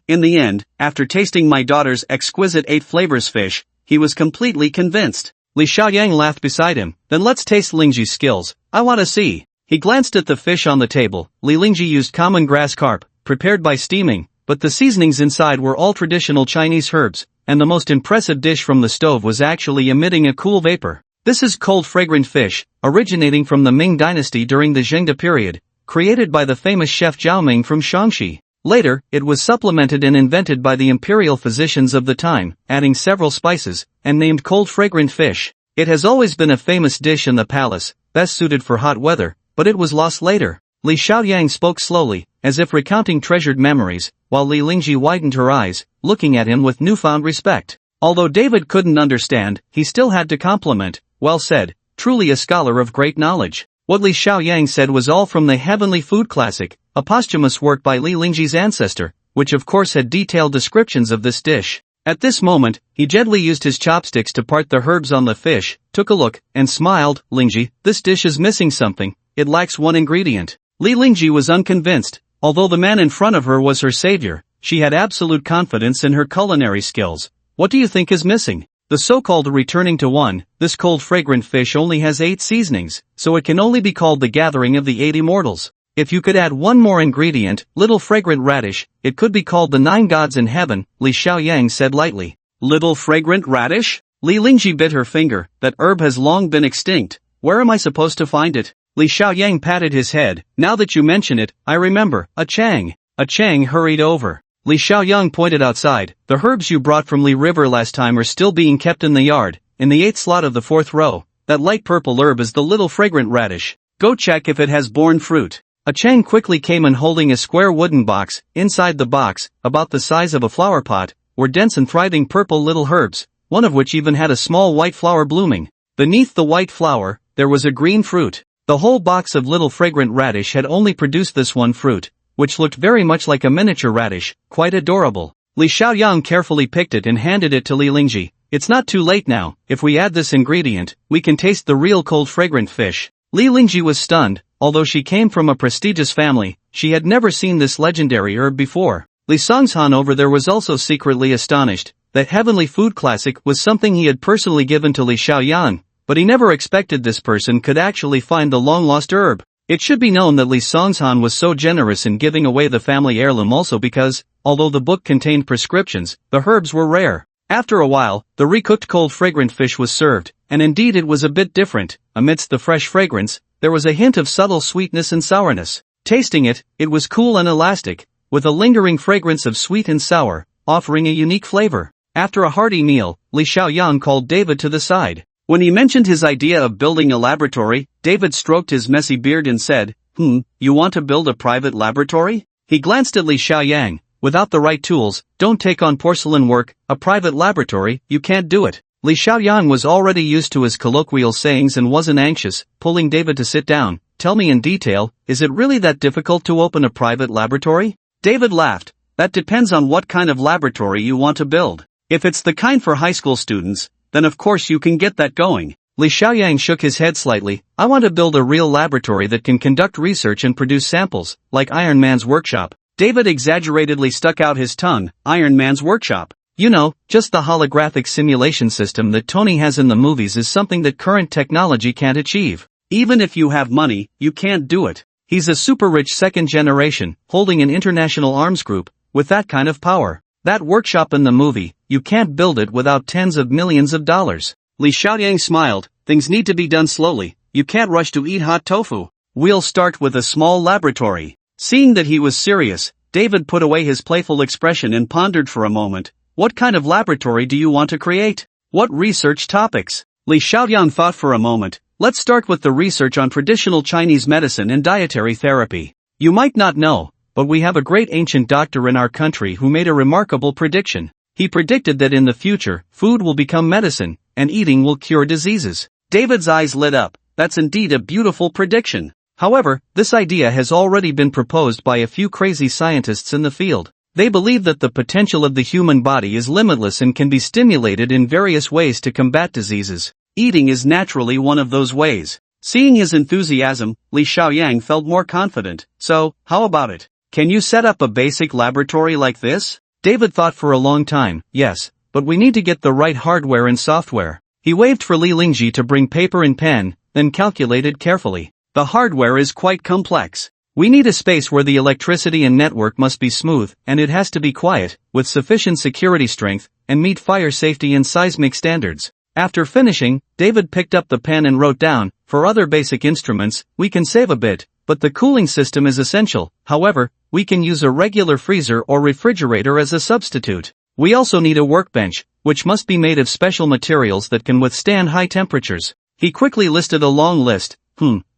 In the end, after tasting my daughter's exquisite 8 flavors fish, he was completely convinced." Li Xiaoyang laughed beside him. "Then let's taste Lingji's skills. I want to see." He glanced at the fish on the table. Li Lingji used common grass carp, prepared by steaming, but the seasonings inside were all traditional Chinese herbs, and the most impressive dish from the stove was actually emitting a cool vapor. This is cold fragrant fish, originating from the Ming dynasty during the Zhengde period, created by the famous chef Zhao Ming from Shaanxi. Later, it was supplemented and invented by the imperial physicians of the time, adding several spices, and named cold fragrant fish. It has always been a famous dish in the palace, best suited for hot weather, but it was lost later. Li Xiaoyang spoke slowly, as if recounting treasured memories, while Li Lingji widened her eyes, looking at him with newfound respect. Although David couldn't understand, he still had to compliment. "Well said, truly a scholar of great knowledge." What Li Xiaoyang said was all from the Heavenly Food Classic, a posthumous work by Li Lingji's ancestor, which of course had detailed descriptions of this dish. At this moment, he gently used his chopsticks to part the herbs on the fish, took a look, and smiled. "Lingji, this dish is missing something, it lacks one ingredient." Li Lingji was unconvinced. Although the man in front of her was her savior, she had absolute confidence in her culinary skills. "What do you think is missing?" The so-called returning to one, this cold fragrant fish only has 8 seasonings, so it can only be called the gathering of the 8 immortals. If you could add one more ingredient, little fragrant radish, it could be called the 9 gods in heaven, Li Xiaoyang said lightly. "Little fragrant radish?" Li Lingji bit her finger. "That herb has long been extinct. Where am I supposed to find it?" Li Xiaoyang patted his head. "Now that you mention it, I remember, a Chang." A Chang hurried over. Li Xiaoyang pointed outside. "The herbs you brought from Li River last time are still being kept in the yard, in the 8th slot of the 4th row. That light purple herb is the little fragrant radish. Go check if it has borne fruit." A Chang quickly came in holding a square wooden box. Inside the box, about the size of a flower pot, were dense and thriving purple little herbs, one of which even had a small white flower blooming. Beneath the white flower, there was a green fruit. The whole box of little fragrant radish had only produced this one fruit, which looked very much like a miniature radish, quite adorable. Li Xiaoyang carefully picked it and handed it to Li Lingji. "It's not too late now. If we add this ingredient, we can taste the real cold fragrant fish." Li Lingji was stunned. Although she came from a prestigious family, she had never seen this legendary herb before. Li Songshan over there was also secretly astonished. That Heavenly Food Classic was something he had personally given to Li Xiaoyang, but he never expected this person could actually find the long-lost herb. It should be known that Li Songshan was so generous in giving away the family heirloom also because, although the book contained prescriptions, the herbs were rare. After a while, the recooked cold fragrant fish was served, and indeed it was a bit different. Amidst the fresh fragrance, there was a hint of subtle sweetness and sourness. Tasting it, it was cool and elastic, with a lingering fragrance of sweet and sour, offering a unique flavor. After a hearty meal, Li Xiaoyang called David to the side. When he mentioned his idea of building a laboratory, David stroked his messy beard and said, You want to build a private laboratory? He glanced at Li Xiaoyang. Without the right tools, don't take on porcelain work, a private laboratory, you can't do it. Li Xiaoyang was already used to his colloquial sayings and wasn't anxious, pulling David to sit down. Tell me in detail, is it really that difficult to open a private laboratory? David laughed. That depends on what kind of laboratory you want to build. If it's the kind for high school students, then of course you can get that going. Li Xiaoyang shook his head slightly. I want to build a real laboratory that can conduct research and produce samples, like Iron Man's workshop. David exaggeratedly stuck out his tongue. Iron Man's workshop. You know, just the holographic simulation system that Tony has in the movies is something that current technology can't achieve. Even if you have money, you can't do it. He's a super rich second generation, holding an international arms group, with that kind of power. That workshop in the movie, you can't build it without tens of millions of dollars. Li Xiaoyang smiled. Things need to be done slowly. You can't rush to eat hot tofu. We'll start with a small laboratory. Seeing that he was serious, David put away his playful expression and pondered for a moment. What kind of laboratory do you want to create? What research topics? Li Xiaoyang thought for a moment. Let's start with the research on traditional Chinese medicine and dietary therapy. You might not know, but we have a great ancient doctor in our country who made a remarkable prediction. He predicted that in the future, food will become medicine, and eating will cure diseases. David's eyes lit up. That's indeed a beautiful prediction. However, this idea has already been proposed by a few crazy scientists in the field. They believe that the potential of the human body is limitless and can be stimulated in various ways to combat diseases. Eating is naturally one of those ways. Seeing his enthusiasm, Li Xiaoyang felt more confident. So, how about it? Can you set up a basic laboratory like this? David thought for a long time. Yes, but we need to get the right hardware and software. He waved for Li Lingji to bring paper and pen, then calculated carefully. The hardware is quite complex. We need a space where the electricity and network must be smooth, and it has to be quiet, with sufficient security strength, and meet fire safety and seismic standards. After finishing, David picked up the pen and wrote down, for other basic instruments, we can save a bit, but the cooling system is essential. However, we can use a regular freezer or refrigerator as a substitute. We also need a workbench, which must be made of special materials that can withstand high temperatures. He quickly listed a long list.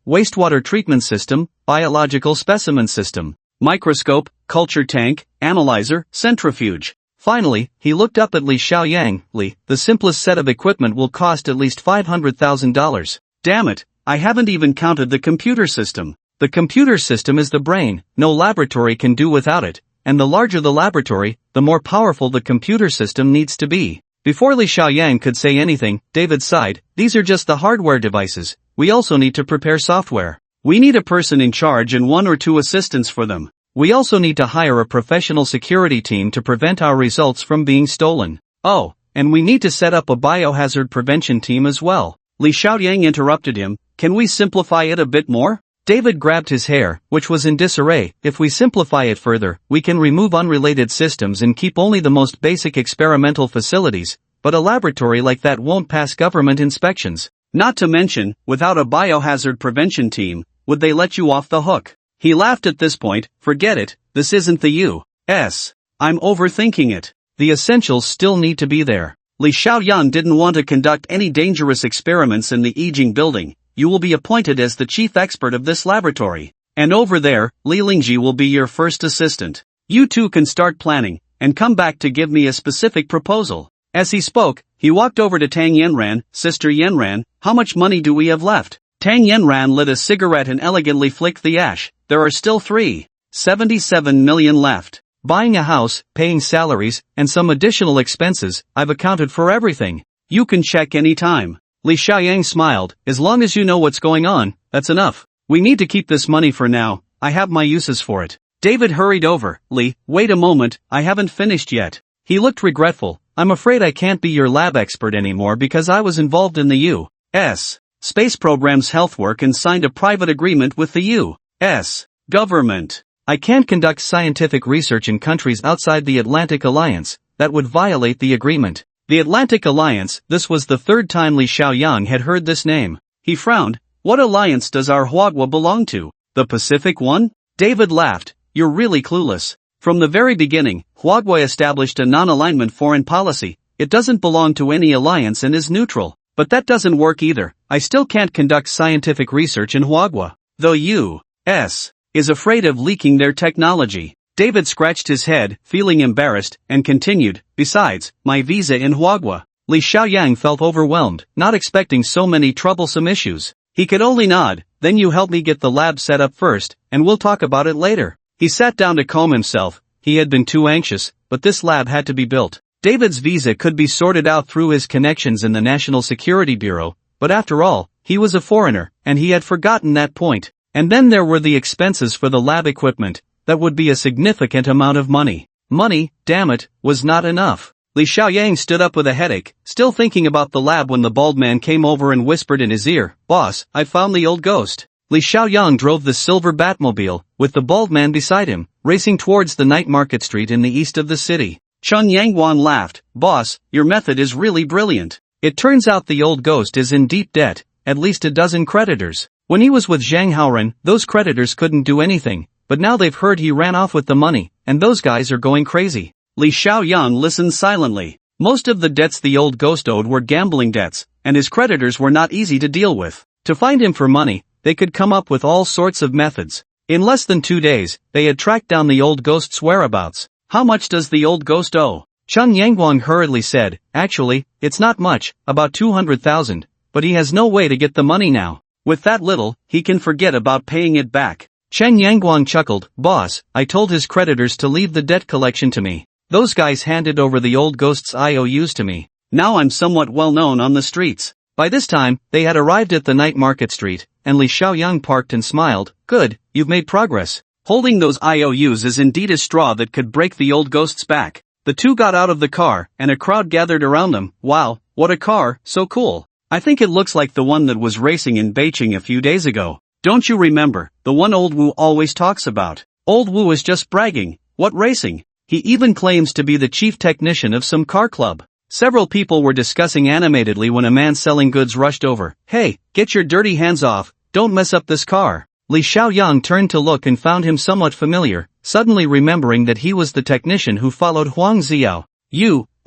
Wastewater treatment system, biological specimen system, microscope, culture tank, analyzer, centrifuge. Finally, he looked up at Li Xiaoyang. Li, the simplest set of equipment will cost at least $500,000. Damn it, I haven't even counted the computer system. The computer system is the brain, no laboratory can do without it, and the larger the laboratory, the more powerful the computer system needs to be. Before Li Xiaoyang could say anything, David sighed. These are just the hardware devices. We also need to prepare software. We need a person in charge and 1 or 2 assistants for them. We also need to hire a professional security team to prevent our results from being stolen. Oh, and we need to set up a biohazard prevention team as well. Li Xiaoyang interrupted him. Can we simplify it a bit more? David grabbed his hair, which was in disarray. If we simplify it further, we can remove unrelated systems and keep only the most basic experimental facilities, but a laboratory like that won't pass government inspections. Not to mention, without a biohazard prevention team, would they let you off the hook? He laughed at this point. Forget it, this isn't the U.S. I'm overthinking it. The essentials still need to be there. Li Xiaoyang didn't want to conduct any dangerous experiments in the Yijing building. You will be appointed as the chief expert of this laboratory. And over there, Li Lingji will be your first assistant. You two can start planning, and come back to give me a specific proposal. As he spoke, he walked over to Tang Yanran. Sister Yanran, how much money do we have left? Tang Yanran lit a cigarette and elegantly flicked the ash. There are still 377 million left. Buying a house, paying salaries, and some additional expenses, I've accounted for everything. You can check any time. Li Xiaoyang smiled. As long as you know what's going on, that's enough. We need to keep this money for now. I have my uses for it. David hurried over. Li, wait a moment, I haven't finished yet. He looked regretful. I'm afraid I can't be your lab expert anymore because I was involved in the U.S. space program's health work and signed a private agreement with the U.S. government. I can't conduct scientific research in countries outside the Atlantic Alliance. That would violate the agreement. The Atlantic Alliance. This was the third time Li Xiaoyang had heard this name. He frowned. What alliance does our Huadwa belong to? The Pacific one? David laughed. You're really clueless. From the very beginning, Huadwa established a non-alignment foreign policy. It doesn't belong to any alliance and is neutral. But that doesn't work either. I still can't conduct scientific research in Huadwa. The U.S. is afraid of leaking their technology. David scratched his head, feeling embarrassed, and continued, besides, my visa in Huadwa. Li Xiaoyang felt overwhelmed, not expecting so many troublesome issues. He could only nod. Then you help me get the lab set up first, and we'll talk about it later. He sat down to calm himself. He had been too anxious, but this lab had to be built. David's visa could be sorted out through his connections in the National Security Bureau, but after all, he was a foreigner, and he had forgotten that point. And then there were the expenses for the lab equipment. That would be a significant amount of money. Money, damn it, was not enough. Li Xiaoyang stood up with a headache, still thinking about the lab when the bald man came over and whispered in his ear, "Boss, I found the old ghost." Li Xiaoyang drove the silver Batmobile, with the bald man beside him, racing towards the night market street in the east of the city. Chun Yangguan laughed. "Boss, your method is really brilliant. It turns out the old ghost is in deep debt, at least a dozen creditors. When he was with Zhang Haoren, those creditors couldn't do anything, but now they've heard he ran off with the money, and those guys are going crazy." Li Xiaoyang listened silently. Most of the debts the old ghost owed were gambling debts, and his creditors were not easy to deal with. To find him for money, they could come up with all sorts of methods. In less than 2 days, they had tracked down the old ghost's whereabouts. "How much does the old ghost owe?" Chun Yangguang hurriedly said. "Actually, it's not much, about 200,000, but he has no way to get the money now. With that little, he can forget about paying it back." Chen Yangguang chuckled. "Boss, I told his creditors to leave the debt collection to me. Those guys handed over the old ghost's IOUs to me. Now I'm somewhat well known on the streets." By this time, they had arrived at the night market street, and Li Xiaoyang parked and smiled. "Good, you've made progress. Holding those IOUs is indeed a straw that could break the old ghost's back." The two got out of the car, and a crowd gathered around them. "Wow, what a car, so cool. I think it looks like the one that was racing in Beijing a few days ago. Don't you remember, the one old Wu always talks about?" Old Wu is just bragging. What racing? He even claims to be the chief technician of some car club. Several people were discussing animatedly when a man selling goods rushed over. "Hey, get your dirty hands off, don't mess up this car." Li Xiaoyang turned to look and found him somewhat familiar, suddenly remembering that he was the technician who followed Huang Xiao.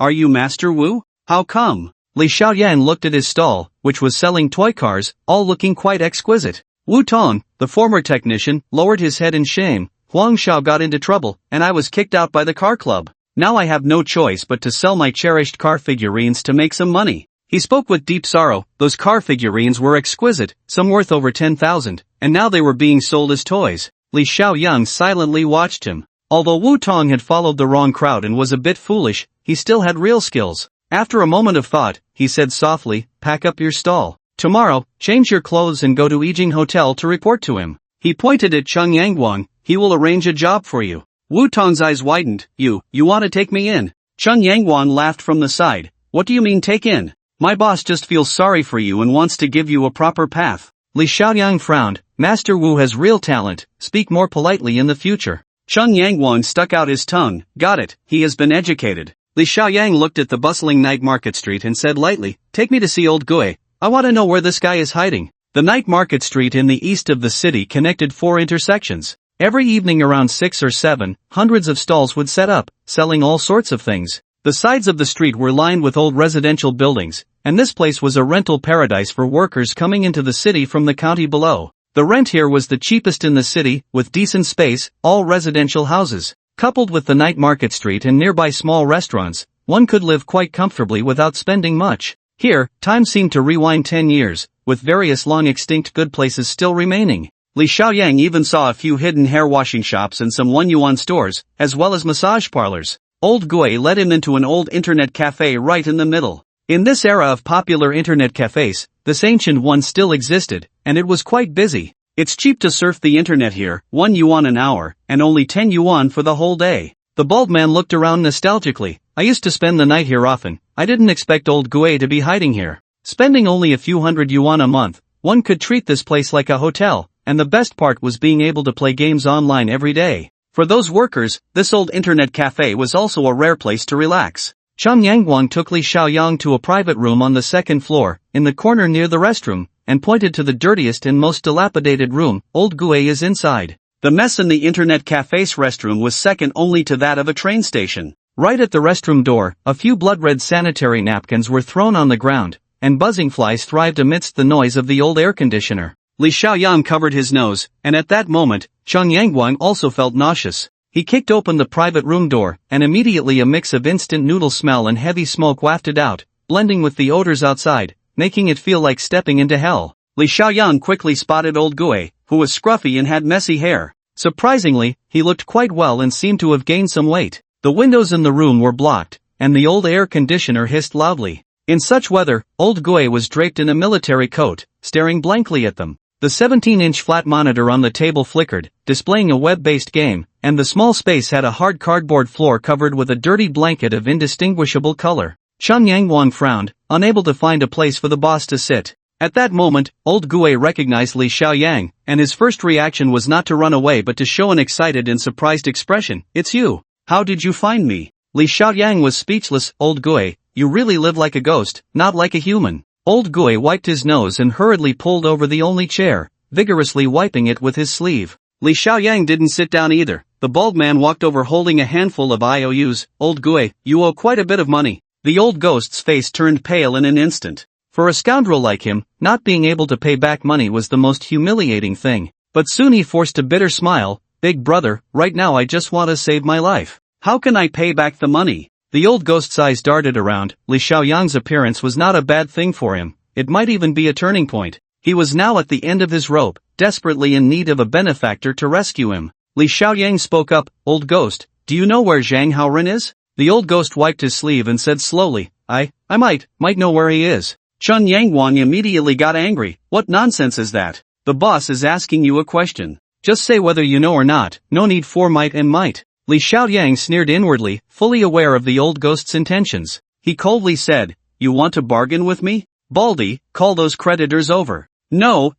Are you Master Wu? How come?" Li Xiaoyang looked at his stall, which was selling toy cars, all looking quite exquisite. Wu Tong, the former technician, lowered his head in shame. "Huang Xiao got into trouble, and I was kicked out by the car club. Now I have no choice but to sell my cherished car figurines to make some money." He spoke with deep sorrow. Those car figurines were exquisite, some worth over 10,000, and now they were being sold as toys. Li Xiaoyang silently watched him. Although Wu Tong had followed the wrong crowd and was a bit foolish, he still had real skills. After a moment of thought, he said softly, "Pack up your stall. Tomorrow, change your clothes and go to Yijing Hotel to report to him." He pointed at Chun Yangguang. "He will arrange a job for you." Wu Tong's eyes widened. You want to take me in?" Chun Yangguang laughed from the side. "What do you mean take in? My boss just feels sorry for you and wants to give you a proper path." Li Xiaoyang frowned. "Master Wu has real talent, speak more politely in the future." Chun Yangguang stuck out his tongue. "Got it, he has been educated." Li Xiaoyang looked at the bustling night market street and said lightly, "Take me to see old Gui. I want to know where this guy is hiding." The night market street in the east of the city connected 4 intersections. Every evening around 6 or 7, hundreds of stalls would set up, selling all sorts of things. The sides of the street were lined with old residential buildings, and this place was a rental paradise for workers coming into the city from the county below. The rent here was the cheapest in the city, with decent space, all residential houses. Coupled with the night market street and nearby small restaurants, one could live quite comfortably without spending much. Here, time seemed to rewind 10 years, with various long-extinct good places still remaining. Li Xiaoyang even saw a few hidden hair-washing shops and some 1-yuan stores, as well as massage parlors. Old Gui led him into an old internet cafe right in the middle. In this era of popular internet cafes, this ancient one still existed, and it was quite busy. "It's cheap to surf the internet here, 1 yuan an hour, and only 10 yuan for the whole day." The bald man looked around nostalgically. "I used to spend the night here often. I didn't expect old Gui to be hiding here." Spending only a few hundred yuan a month, one could treat this place like a hotel, and the best part was being able to play games online every day. For those workers, this old internet cafe was also a rare place to relax. Cheng Yangguang took Li Xiaoyang to a private room on the second floor, in the corner near the restroom, and pointed to the dirtiest and most dilapidated room. Old Gui is inside. The mess in the internet cafe's restroom was second only to that of a train station. Right at the restroom door, a few blood-red sanitary napkins were thrown on the ground, and buzzing flies thrived amidst the noise of the old air conditioner. Li Xiaoyang covered his nose, and at that moment, Cheng Yangguang also felt nauseous. He kicked open the private room door, and immediately a mix of instant noodle smell and heavy smoke wafted out, blending with the odors outside, making it feel like stepping into hell. Li Xiaoyang quickly spotted old Gui, who was scruffy and had messy hair. Surprisingly, he looked quite well and seemed to have gained some weight. The windows in the room were blocked, and the old air conditioner hissed loudly. In such weather, old Gui was draped in a military coat, staring blankly at them. The 17-inch flat monitor on the table flickered, displaying a web-based game, and the small space had a hard cardboard floor covered with a dirty blanket of indistinguishable color. Cheng Yangguang frowned, unable to find a place for the boss to sit. At that moment, old Gui recognized Li Xiaoyang, and his first reaction was not to run away but to show an excited and surprised expression. "It's you. How did you find me?" Li Xiaoyang was speechless. "Old Gui, you really live like a ghost, not like a human." Old Gui wiped his nose and hurriedly pulled over the only chair, vigorously wiping it with his sleeve. Li Xiaoyang didn't sit down either. The bald man walked over holding a handful of IOUs. "Old Gui, you owe quite a bit of money." The old ghost's face turned pale in an instant. For a scoundrel like him, not being able to pay back money was the most humiliating thing. But soon he forced a bitter smile. "Big brother, right now I just want to save my life. How can I pay back the money?" The old ghost's eyes darted around. Li Xiaoyang's appearance was not a bad thing for him. It might even be a turning point. He was now at the end of his rope, desperately in need of a benefactor to rescue him. Li Xiaoyang spoke up. "Old ghost, do you know where Zhang Haoren is?" The old ghost wiped his sleeve and said slowly, I might know where he is." Cheng Yangguang immediately got angry. "What nonsense is that? The boss is asking you a question. Just say whether you know or not, no need for might and might." Li Xiaoyang sneered inwardly, fully aware of the old ghost's intentions. He coldly said, "You want to bargain with me? Baldy, call those creditors over." No.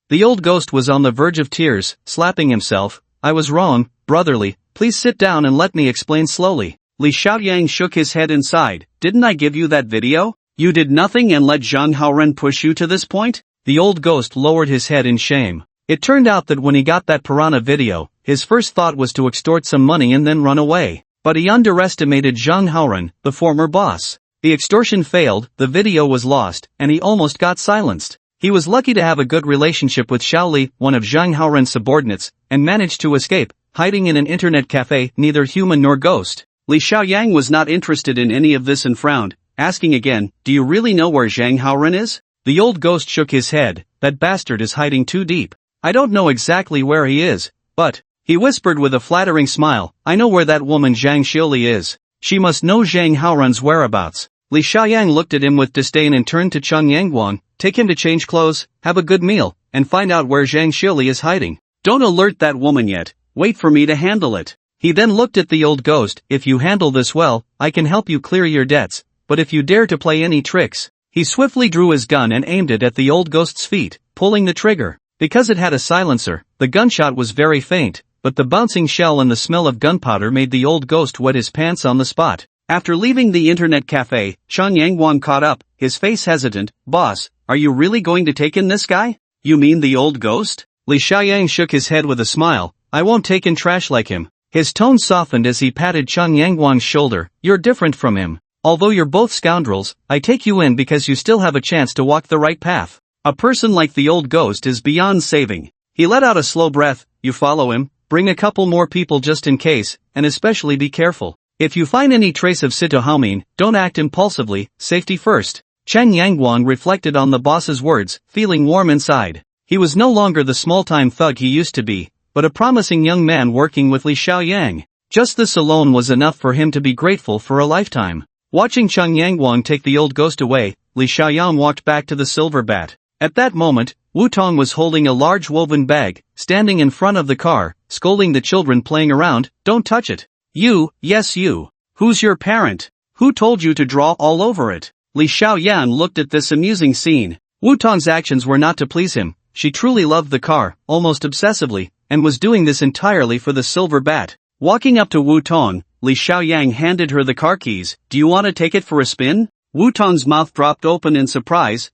The old ghost was on the verge of tears, slapping himself. "I was wrong, brotherly, please sit down and let me explain slowly." Li Xiaoyang shook his head and sighed. "Didn't I give you that video? You did nothing and let Zhang Haoren push you to this point?" The old ghost lowered his head in shame. It turned out that when he got that piranha video, his first thought was to extort some money and then run away. But he underestimated Zhang Haoren, the former boss. The extortion failed, the video was lost, and he almost got silenced. He was lucky to have a good relationship with Xiaoli, one of Zhang Haoren's subordinates, and managed to escape, hiding in an internet cafe, neither human nor ghost. Li Xiaoyang was not interested in any of this and frowned, asking again, "Do you really know where Zhang Haoren is?" The old ghost shook his head. "That bastard is hiding too deep. I don't know exactly where he is, but," he whispered with a flattering smile, "I know where that woman Zhang Xioli is. She must know Zhang Haoren's whereabouts." Li Xiaoyang looked at him with disdain and turned to Cheng Yangguang. "Take him to change clothes, have a good meal, and find out where Zhang Xioli is hiding. Don't alert that woman yet, wait for me to handle it." He then looked at the old ghost. "If you handle this well, I can help you clear your debts, but if you dare to play any tricks..." He swiftly drew his gun and aimed it at the old ghost's feet, pulling the trigger. Because it had a silencer, the gunshot was very faint, but the bouncing shell and the smell of gunpowder made the old ghost wet his pants on the spot. After leaving the internet cafe, Cheng Yangguang caught up, his face hesitant. "Boss, are you really going to take in this guy?" "You mean the old ghost?" Li Xiaoyang shook his head with a smile. "I won't take in trash like him." His tone softened as he patted Cheng Yangguang's shoulder. "You're different from him. Although you're both scoundrels, I take you in because you still have a chance to walk the right path. A person like the old ghost is beyond saving." He let out a slow breath. "You follow him, bring a couple more people just in case, and especially be careful. If you find any trace of Sito Haomin, don't act impulsively, safety first." Cheng Yangguang reflected on the boss's words, feeling warm inside. He was no longer the small-time thug he used to be, but a promising young man working with Li Xiaoyang. Just this alone was enough for him to be grateful for a lifetime. Watching Cheng Yangguang take the old ghost away, Li Xiaoyang walked back to the silver bat. At that moment, Wu Tong was holding a large woven bag, standing in front of the car, scolding the children playing around. "Don't touch it. You, yes you. Who's your parent? Who told you to draw all over it?" Li Xiaoyan looked at this amusing scene. Wu Tong's actions were not to please him. She truly loved the car, almost obsessively, and was doing this entirely for the silver bat. Walking up to Wu Tong, Li Xiaoyang handed her the car keys. Do you want to take it for a spin? Wu Tong's mouth dropped open in surprise.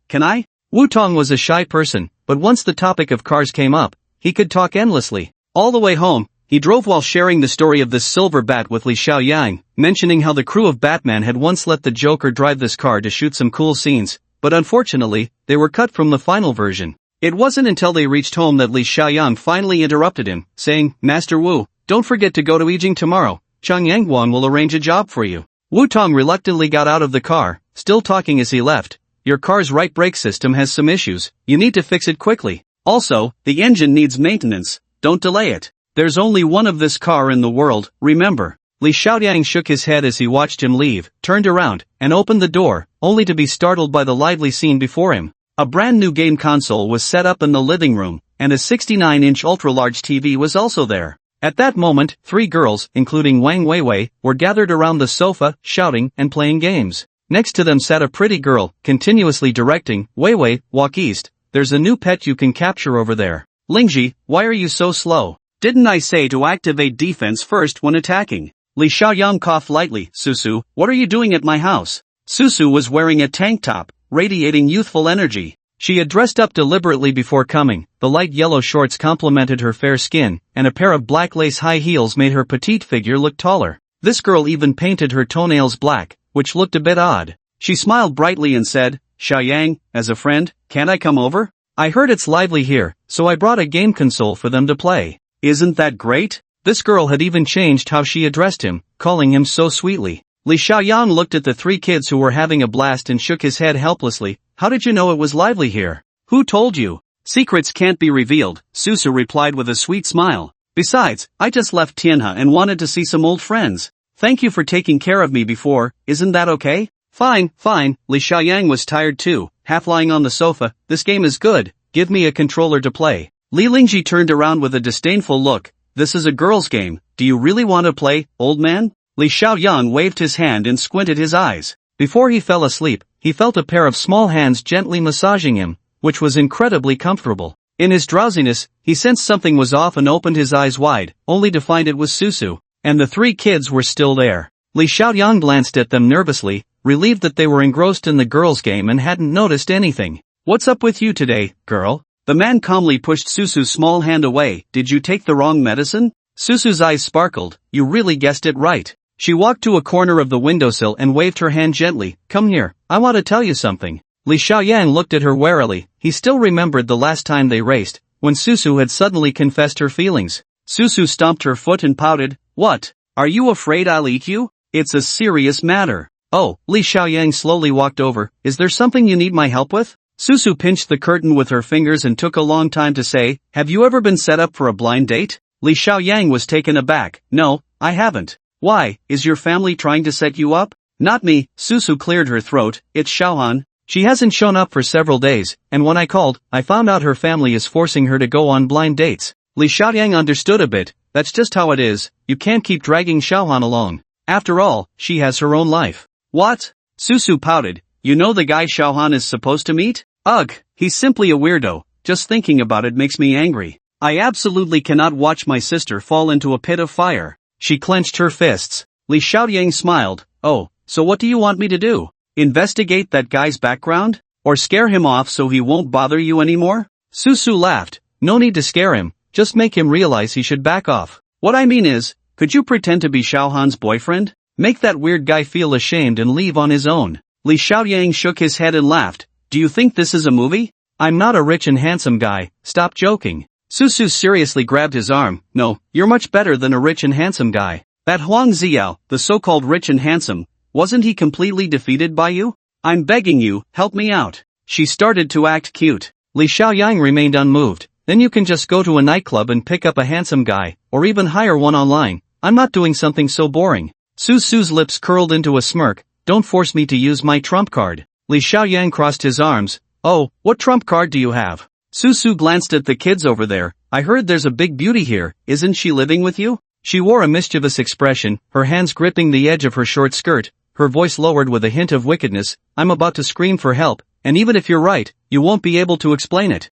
Can I? Wu Tong was a shy person, but once the topic of cars came up, he could talk endlessly. All the way home, he drove while sharing the story of this silver bat with Li Xiaoyang, mentioning how the crew of Batman had once let the Joker drive this car to shoot some cool scenes, but unfortunately, they were cut from the final version. It wasn't until they reached home that Li Xiaoyang finally interrupted him, saying, Master Wu, don't forget to go to Yijing tomorrow. Chang Yangguan will arrange a job for you. Wu Tong reluctantly got out of the car, still talking as he left. Your car's right brake system has some issues, you need to fix it quickly. Also, the engine needs maintenance, don't delay it. There's only one of this car in the world, remember. Li Xiaoyang shook his head as he watched him leave, turned around, and opened the door, only to be startled by the lively scene before him. A brand new game console was set up in the living room, and a 69-inch ultra-large TV was also there. At that moment, 3 girls, including Wang Weiwei, were gathered around the sofa, shouting and playing games. Next to them sat a pretty girl, continuously directing, Weiwei, walk east, there's a new pet you can capture over there. Lingji, why are you so slow? Didn't I say to activate defense first when attacking? Li Xiaoyang coughed lightly. Susu, what are you doing at my house? Susu was wearing a tank top, radiating youthful energy. She had dressed up deliberately before coming, the light yellow shorts complemented her fair skin, and a pair of black lace high heels made her petite figure look taller. This girl even painted her toenails black, which looked a bit odd. She smiled brightly and said, Xiaoyang, as a friend, can't I come over? I heard it's lively here, so I brought a game console for them to play. Isn't that great? This girl had even changed how she addressed him, calling him so sweetly. Li Xiaoyang looked at the 3 kids who were having a blast and shook his head helplessly. How did you know it was lively here? Who told you? Secrets can't be revealed, Susu replied with a sweet smile. Besides, I just left Tianhe and wanted to see some old friends. Thank you for taking care of me before, isn't that okay? Fine. Li Xiaoyang was tired too, half lying on the sofa. This game is good, give me a controller to play. Li Lingji turned around with a disdainful look. This is a girl's game, do you really want to play, old man? Li Xiaoyang waved his hand and squinted his eyes. Before he fell asleep, he felt a pair of small hands gently massaging him, which was incredibly comfortable. In his drowsiness, he sensed something was off and opened his eyes wide, only to find it was Susu, and the 3 kids were still there. Li Xiaoyang glanced at them nervously, relieved that they were engrossed in the girl's game and hadn't noticed anything. What's up with you today, girl? The man calmly pushed Susu's small hand away. Did you take the wrong medicine? Susu's eyes sparkled. You really guessed it right. She walked to a corner of the windowsill and waved her hand gently. Come here, I want to tell you something. Li Xiaoyang looked at her warily. He still remembered the last time they raced, when Susu had suddenly confessed her feelings. Susu stomped her foot and pouted. What? Are you afraid I'll eat you? It's a serious matter. Oh, Li Xiaoyang slowly walked over. Is there something you need my help with? Susu pinched the curtain with her fingers and took a long time to say, have you ever been set up for a blind date? Li Xiaoyang was taken aback. No, I haven't. Why, is your family trying to set you up? Not me, Susu cleared her throat. It's Xiaohan. She hasn't shown up for several days, and when I called, I found out her family is forcing her to go on blind dates. Li Xiaoyang understood a bit. That's just how it is, you can't keep dragging Xiaohan along. After all, she has her own life. What? Susu pouted. You know the guy Xiaohan is supposed to meet? Ugh, he's simply a weirdo. Just thinking about it makes me angry. I absolutely cannot watch my sister fall into a pit of fire. She clenched her fists. Li Xiaoyang smiled. Oh, so what do you want me to do? Investigate that guy's background? Or scare him off so he won't bother you anymore? Susu laughed. No need to scare him, just make him realize he should back off. What I mean is, could you pretend to be Xiaohan's boyfriend? Make that weird guy feel ashamed and leave on his own. Li Xiaoyang shook his head and laughed. Do you think this is a movie? I'm not a rich and handsome guy, stop joking. Susu seriously grabbed his arm. No, you're much better than a rich and handsome guy. That Huang Ziao, the so-called rich and handsome, wasn't he completely defeated by you? I'm begging you, help me out. She started to act cute. Li Xiaoyang remained unmoved. Then you can just go to a nightclub and pick up a handsome guy, or even hire one online. I'm not doing something so boring. Susu's lips curled into a smirk. Don't force me to use my trump card. Li Xiaoyang crossed his arms. Oh, what trump card do you have? Susu glanced at the kids over there. I heard there's a big beauty here, isn't she living with you? She wore a mischievous expression, her hands gripping the edge of her short skirt, her voice lowered with a hint of wickedness. I'm about to scream for help, and even if you're right, you won't be able to explain it.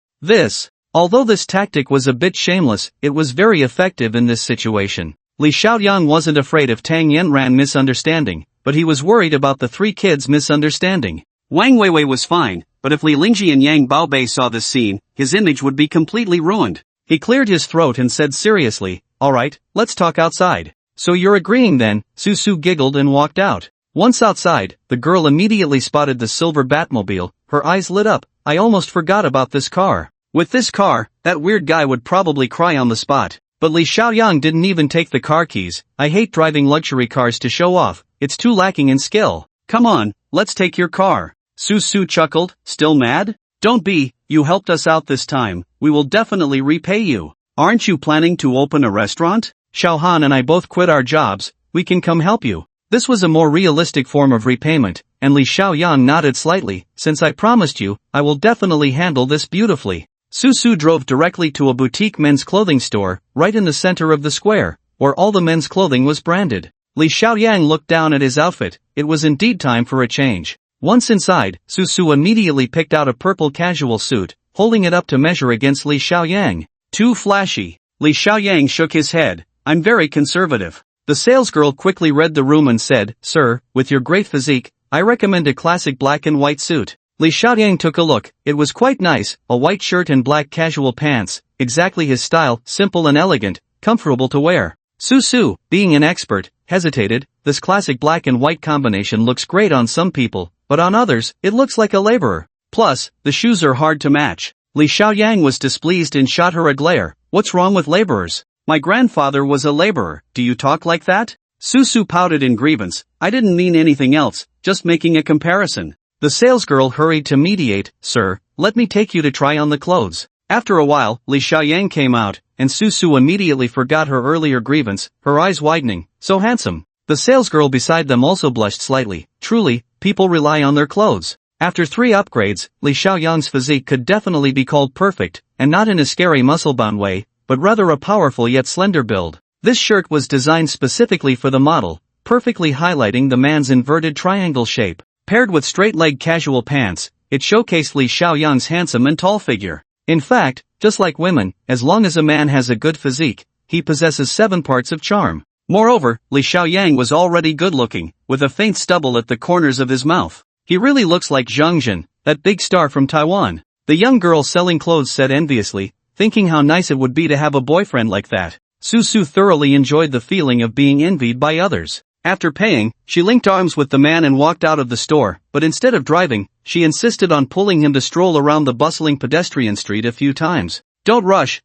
Although this tactic was a bit shameless, it was very effective in this situation. Li Xiaoyang wasn't afraid of Tang Yanran misunderstanding, but he was worried about the three kids misunderstanding. Wang Weiwei was fine, but if Li Lingji and Yang Baobei saw this scene, his image would be completely ruined. He cleared his throat and said seriously, "Alright, let's talk outside." "So you're agreeing then?" Su giggled and walked out. Once outside, the girl immediately spotted the silver Batmobile. Her eyes lit up. "I almost forgot about this car. With this car, that weird guy would probably cry on the spot." But Li Xiaoyang didn't even take the car keys. "I hate driving luxury cars to show off, it's too lacking in skill. Come on, let's take your car." Su chuckled, "Still mad? Don't be, you helped us out this time, we will definitely repay you. Aren't you planning to open a restaurant? Xiaohan and I both quit our jobs, we can come help you." This was a more realistic form of repayment, and Li Xiaoyang nodded slightly. "Since I promised you, I will definitely handle this beautifully." Su drove directly to a boutique men's clothing store, right in the center of the square, where all the men's clothing was branded. Li Xiaoyang looked down at his outfit. It was indeed time for a change. Once inside, Su immediately picked out a purple casual suit, holding it up to measure against Li Xiaoyang. "Too flashy." Li Xiaoyang shook his head. "I'm very conservative." The salesgirl quickly read the room and said, "Sir, with your great physique, I recommend a classic black and white suit." Li Xiaoyang took a look. It was quite nice, a white shirt and black casual pants, exactly his style, simple and elegant, comfortable to wear. Su, being an expert, hesitated. This classic black and white combination looks great on some people, but on others, it looks like a laborer. Plus, the shoes are hard to match. Li Xiaoyang was displeased and shot her a glare. "What's wrong with laborers? My grandfather was a laborer, do you talk like that?" Su pouted in grievance. "I didn't mean anything else, just making a comparison." The salesgirl hurried to mediate. "Sir, let me take you to try on the clothes." After a while, Li Xiaoyang came out, and Su immediately forgot her earlier grievance, her eyes widening. "So handsome." The salesgirl beside them also blushed slightly. Truly, people rely on their clothes. After 3 upgrades, Li Xiaoyang's physique could definitely be called perfect, and not in a scary muscle-bound way, but rather a powerful yet slender build. This shirt was designed specifically for the model, perfectly highlighting the man's inverted triangle shape. Paired with straight-leg casual pants, it showcased Li Xiaoyang's handsome and tall figure. In fact, just like women, as long as a man has a good physique, he possesses 7 parts of charm. Moreover, Li Xiaoyang was already good-looking, with a faint stubble at the corners of his mouth. He really looks like Zhang Jin, that big star from Taiwan. The young girl selling clothes said enviously, thinking how nice it would be to have a boyfriend like that. Su thoroughly enjoyed the feeling of being envied by others. After paying, she linked arms with the man and walked out of the store, but instead of driving, she insisted on pulling him to stroll around the bustling pedestrian street a few times. Don't rush,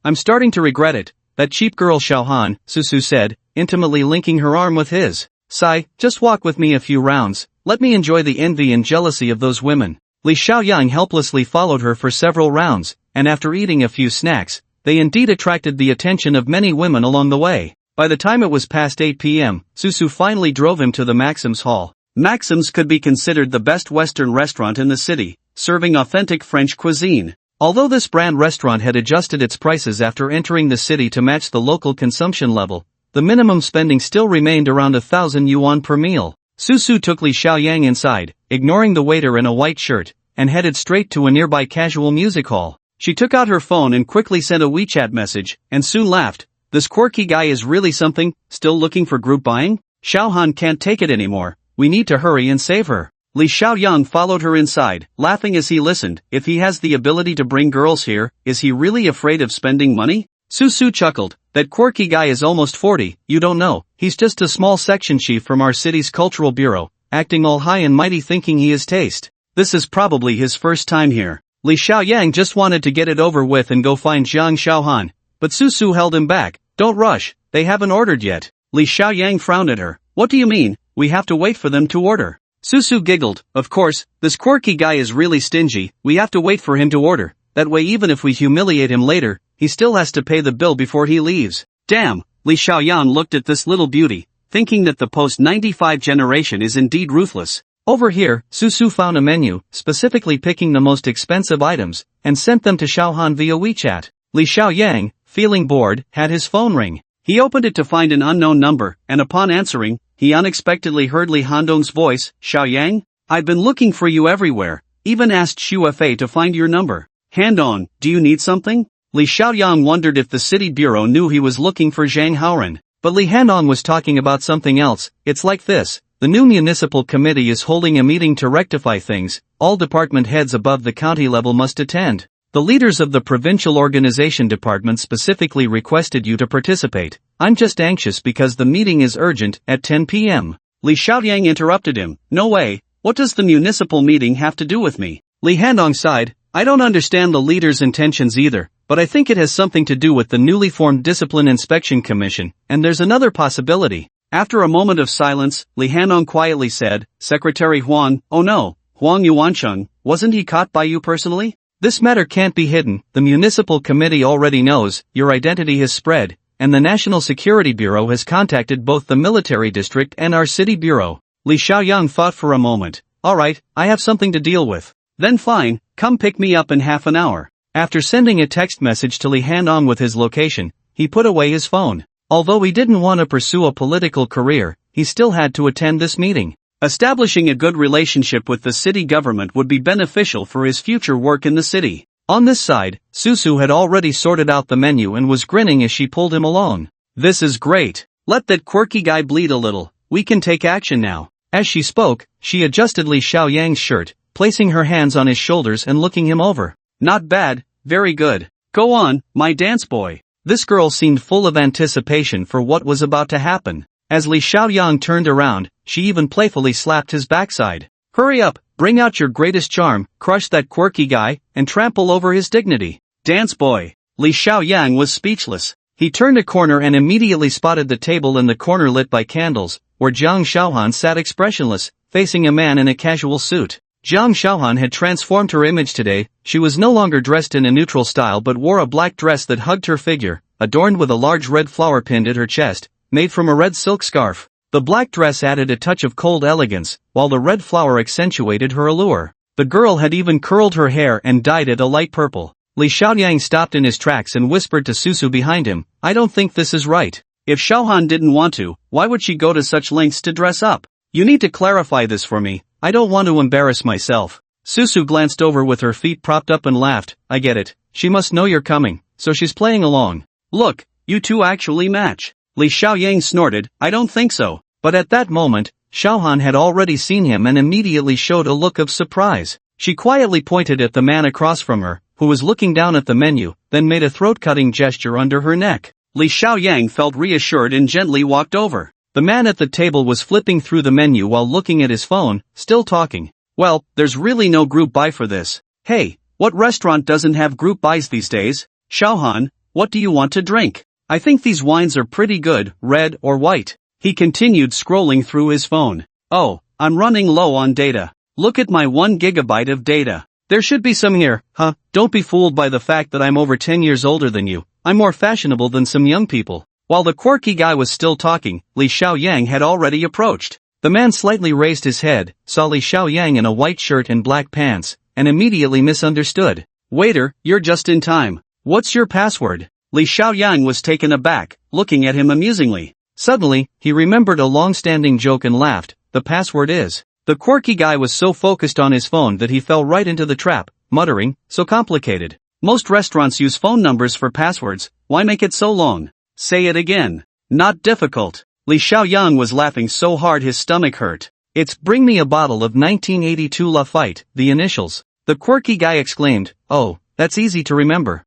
I'm starting to regret it. That cheap girl Xiaohan," Su said, intimately linking her arm with his. "Sai, just walk with me a few rounds, let me enjoy the envy and jealousy of those women." Li Xiaoyang helplessly followed her for several rounds, and after eating a few snacks, they indeed attracted the attention of many women along the way. By the time it was past 8 p.m., Su finally drove him to the Maxim's Hall. Maxim's could be considered the best Western restaurant in the city, serving authentic French cuisine. Although this brand restaurant had adjusted its prices after entering the city to match the local consumption level, the minimum spending still remained around 1,000 yuan per meal. Su took Li Xiaoyang inside, ignoring the waiter in a white shirt, and headed straight to a nearby casual music hall. She took out her phone and quickly sent a WeChat message, and soon laughed. "This quirky guy is really something, still looking for group buying? Xiaohan can't take it anymore, we need to hurry and save her." Li Xiaoyang followed her inside, laughing as he listened. If he has the ability to bring girls here, is he really afraid of spending money? Su chuckled. "That quirky guy is almost 40, you don't know, he's just a small section chief from our city's cultural bureau, acting all high and mighty thinking he is taste. This is probably his first time here." Li Xiaoyang just wanted to get it over with and go find Zhang Xiaohan, but Su held him back. "Don't rush, they haven't ordered yet." Li Xiaoyang frowned at her. "What do you mean, we have to wait for them to order?" Su giggled. "Of course, this quirky guy is really stingy, we have to wait for him to order, that way even if we humiliate him later, he still has to pay the bill before he leaves." Damn, Li Xiaoyang looked at this little beauty, thinking that the post-95 generation is indeed ruthless. Over here, Su found a menu, specifically picking the most expensive items, and sent them to Xiaohan via WeChat. Li Xiaoyang, feeling bored, had his phone ring. He opened it to find an unknown number, and upon answering, he unexpectedly heard Li Handong's voice. "Xiaoyang? I've been looking for you everywhere, even asked Xu Fei to find your number. Handong, do you need something?" Li Xiaoyang wondered if the city bureau knew he was looking for Zhang Haoran. But Li Hanong was talking about something else. It's like this. The new municipal committee is holding a meeting to rectify things. All department heads above the county level must attend. The leaders of the provincial organization department specifically requested you to participate. I'm just anxious because the meeting is urgent at 10 p.m. Li Xiaoyang interrupted him. No way. What does the municipal meeting have to do with me? Li Hanong sighed. I don't understand the leader's intentions either, but I think it has something to do with the newly formed Discipline Inspection Commission, and there's another possibility. After a moment of silence, Li Hanong quietly said, Secretary Huang, oh no, Huang Yuancheng, wasn't he caught by you personally? This matter can't be hidden, the municipal committee already knows, your identity has spread, and the National Security Bureau has contacted both the military district and our city bureau. Li Xiaoyang thought for a moment. Alright, I have something to deal with. Then fine, come pick me up in half an hour. After sending a text message to Li Hanong with his location, he put away his phone. Although he didn't want to pursue a political career, he still had to attend this meeting. Establishing a good relationship with the city government would be beneficial for his future work in the city. On this side, Susu had already sorted out the menu and was grinning as she pulled him along. This is great. Let that quirky guy bleed a little. We can take action now. As she spoke, she adjusted Li Xiaoyang's shirt, placing her hands on his shoulders and looking him over. Not bad, very good. Go on, my dance boy. This girl seemed full of anticipation for what was about to happen. As Li Xiaoyang turned around, she even playfully slapped his backside. Hurry up, bring out your greatest charm, crush that quirky guy, and trample over his dignity. Dance boy. Li Xiaoyang was speechless. He turned a corner and immediately spotted the table in the corner lit by candles, where Jiang Xiaohan sat expressionless, facing a man in a casual suit. Jiang Xiaohan had transformed her image today. She was no longer dressed in a neutral style but wore a black dress that hugged her figure, adorned with a large red flower pinned at her chest, made from a red silk scarf. The black dress added a touch of cold elegance, while the red flower accentuated her allure. The girl had even curled her hair and dyed it a light purple. Li Xiaoyang stopped in his tracks and whispered to Susu behind him, I don't think this is right. If Xiaohan didn't want to, why would she go to such lengths to dress up? You need to clarify this for me. I don't want to embarrass myself. Susu glanced over with her feet propped up and laughed. I get it. She must know you're coming, so she's playing along. Look, you two actually match. Li Xiaoyang snorted, I don't think so. But at that moment, Xiaohan had already seen him and immediately showed a look of surprise. She quietly pointed at the man across from her, who was looking down at the menu, then made a throat-cutting gesture under her neck. Li Xiaoyang felt reassured and gently walked over. The man at the table was flipping through the menu while looking at his phone, still talking. Well, there's really no group buy for this. Hey, what restaurant doesn't have group buys these days? Xiaohan, what do you want to drink? I think these wines are pretty good, red or white. He continued scrolling through his phone. Oh, I'm running low on data. Look at my 1 gigabyte of data. There should be some here, huh? Don't be fooled by the fact that I'm over 10 years older than you. I'm more fashionable than some young people. While the quirky guy was still talking, Li Xiaoyang had already approached. The man slightly raised his head, saw Li Xiaoyang in a white shirt and black pants, and immediately misunderstood. Waiter, you're just in time. What's your password? Li Xiaoyang was taken aback, looking at him amusingly. Suddenly, he remembered a long-standing joke and laughed. The password is. The quirky guy was so focused on his phone that he fell right into the trap, muttering, so complicated. Most restaurants use phone numbers for passwords, why make it so long? Say it again. Not difficult. Li Xiaoyang was laughing so hard his stomach hurt. It's bring me a bottle of 1982 Lafite, the initials. The quirky guy exclaimed, oh, that's easy to remember.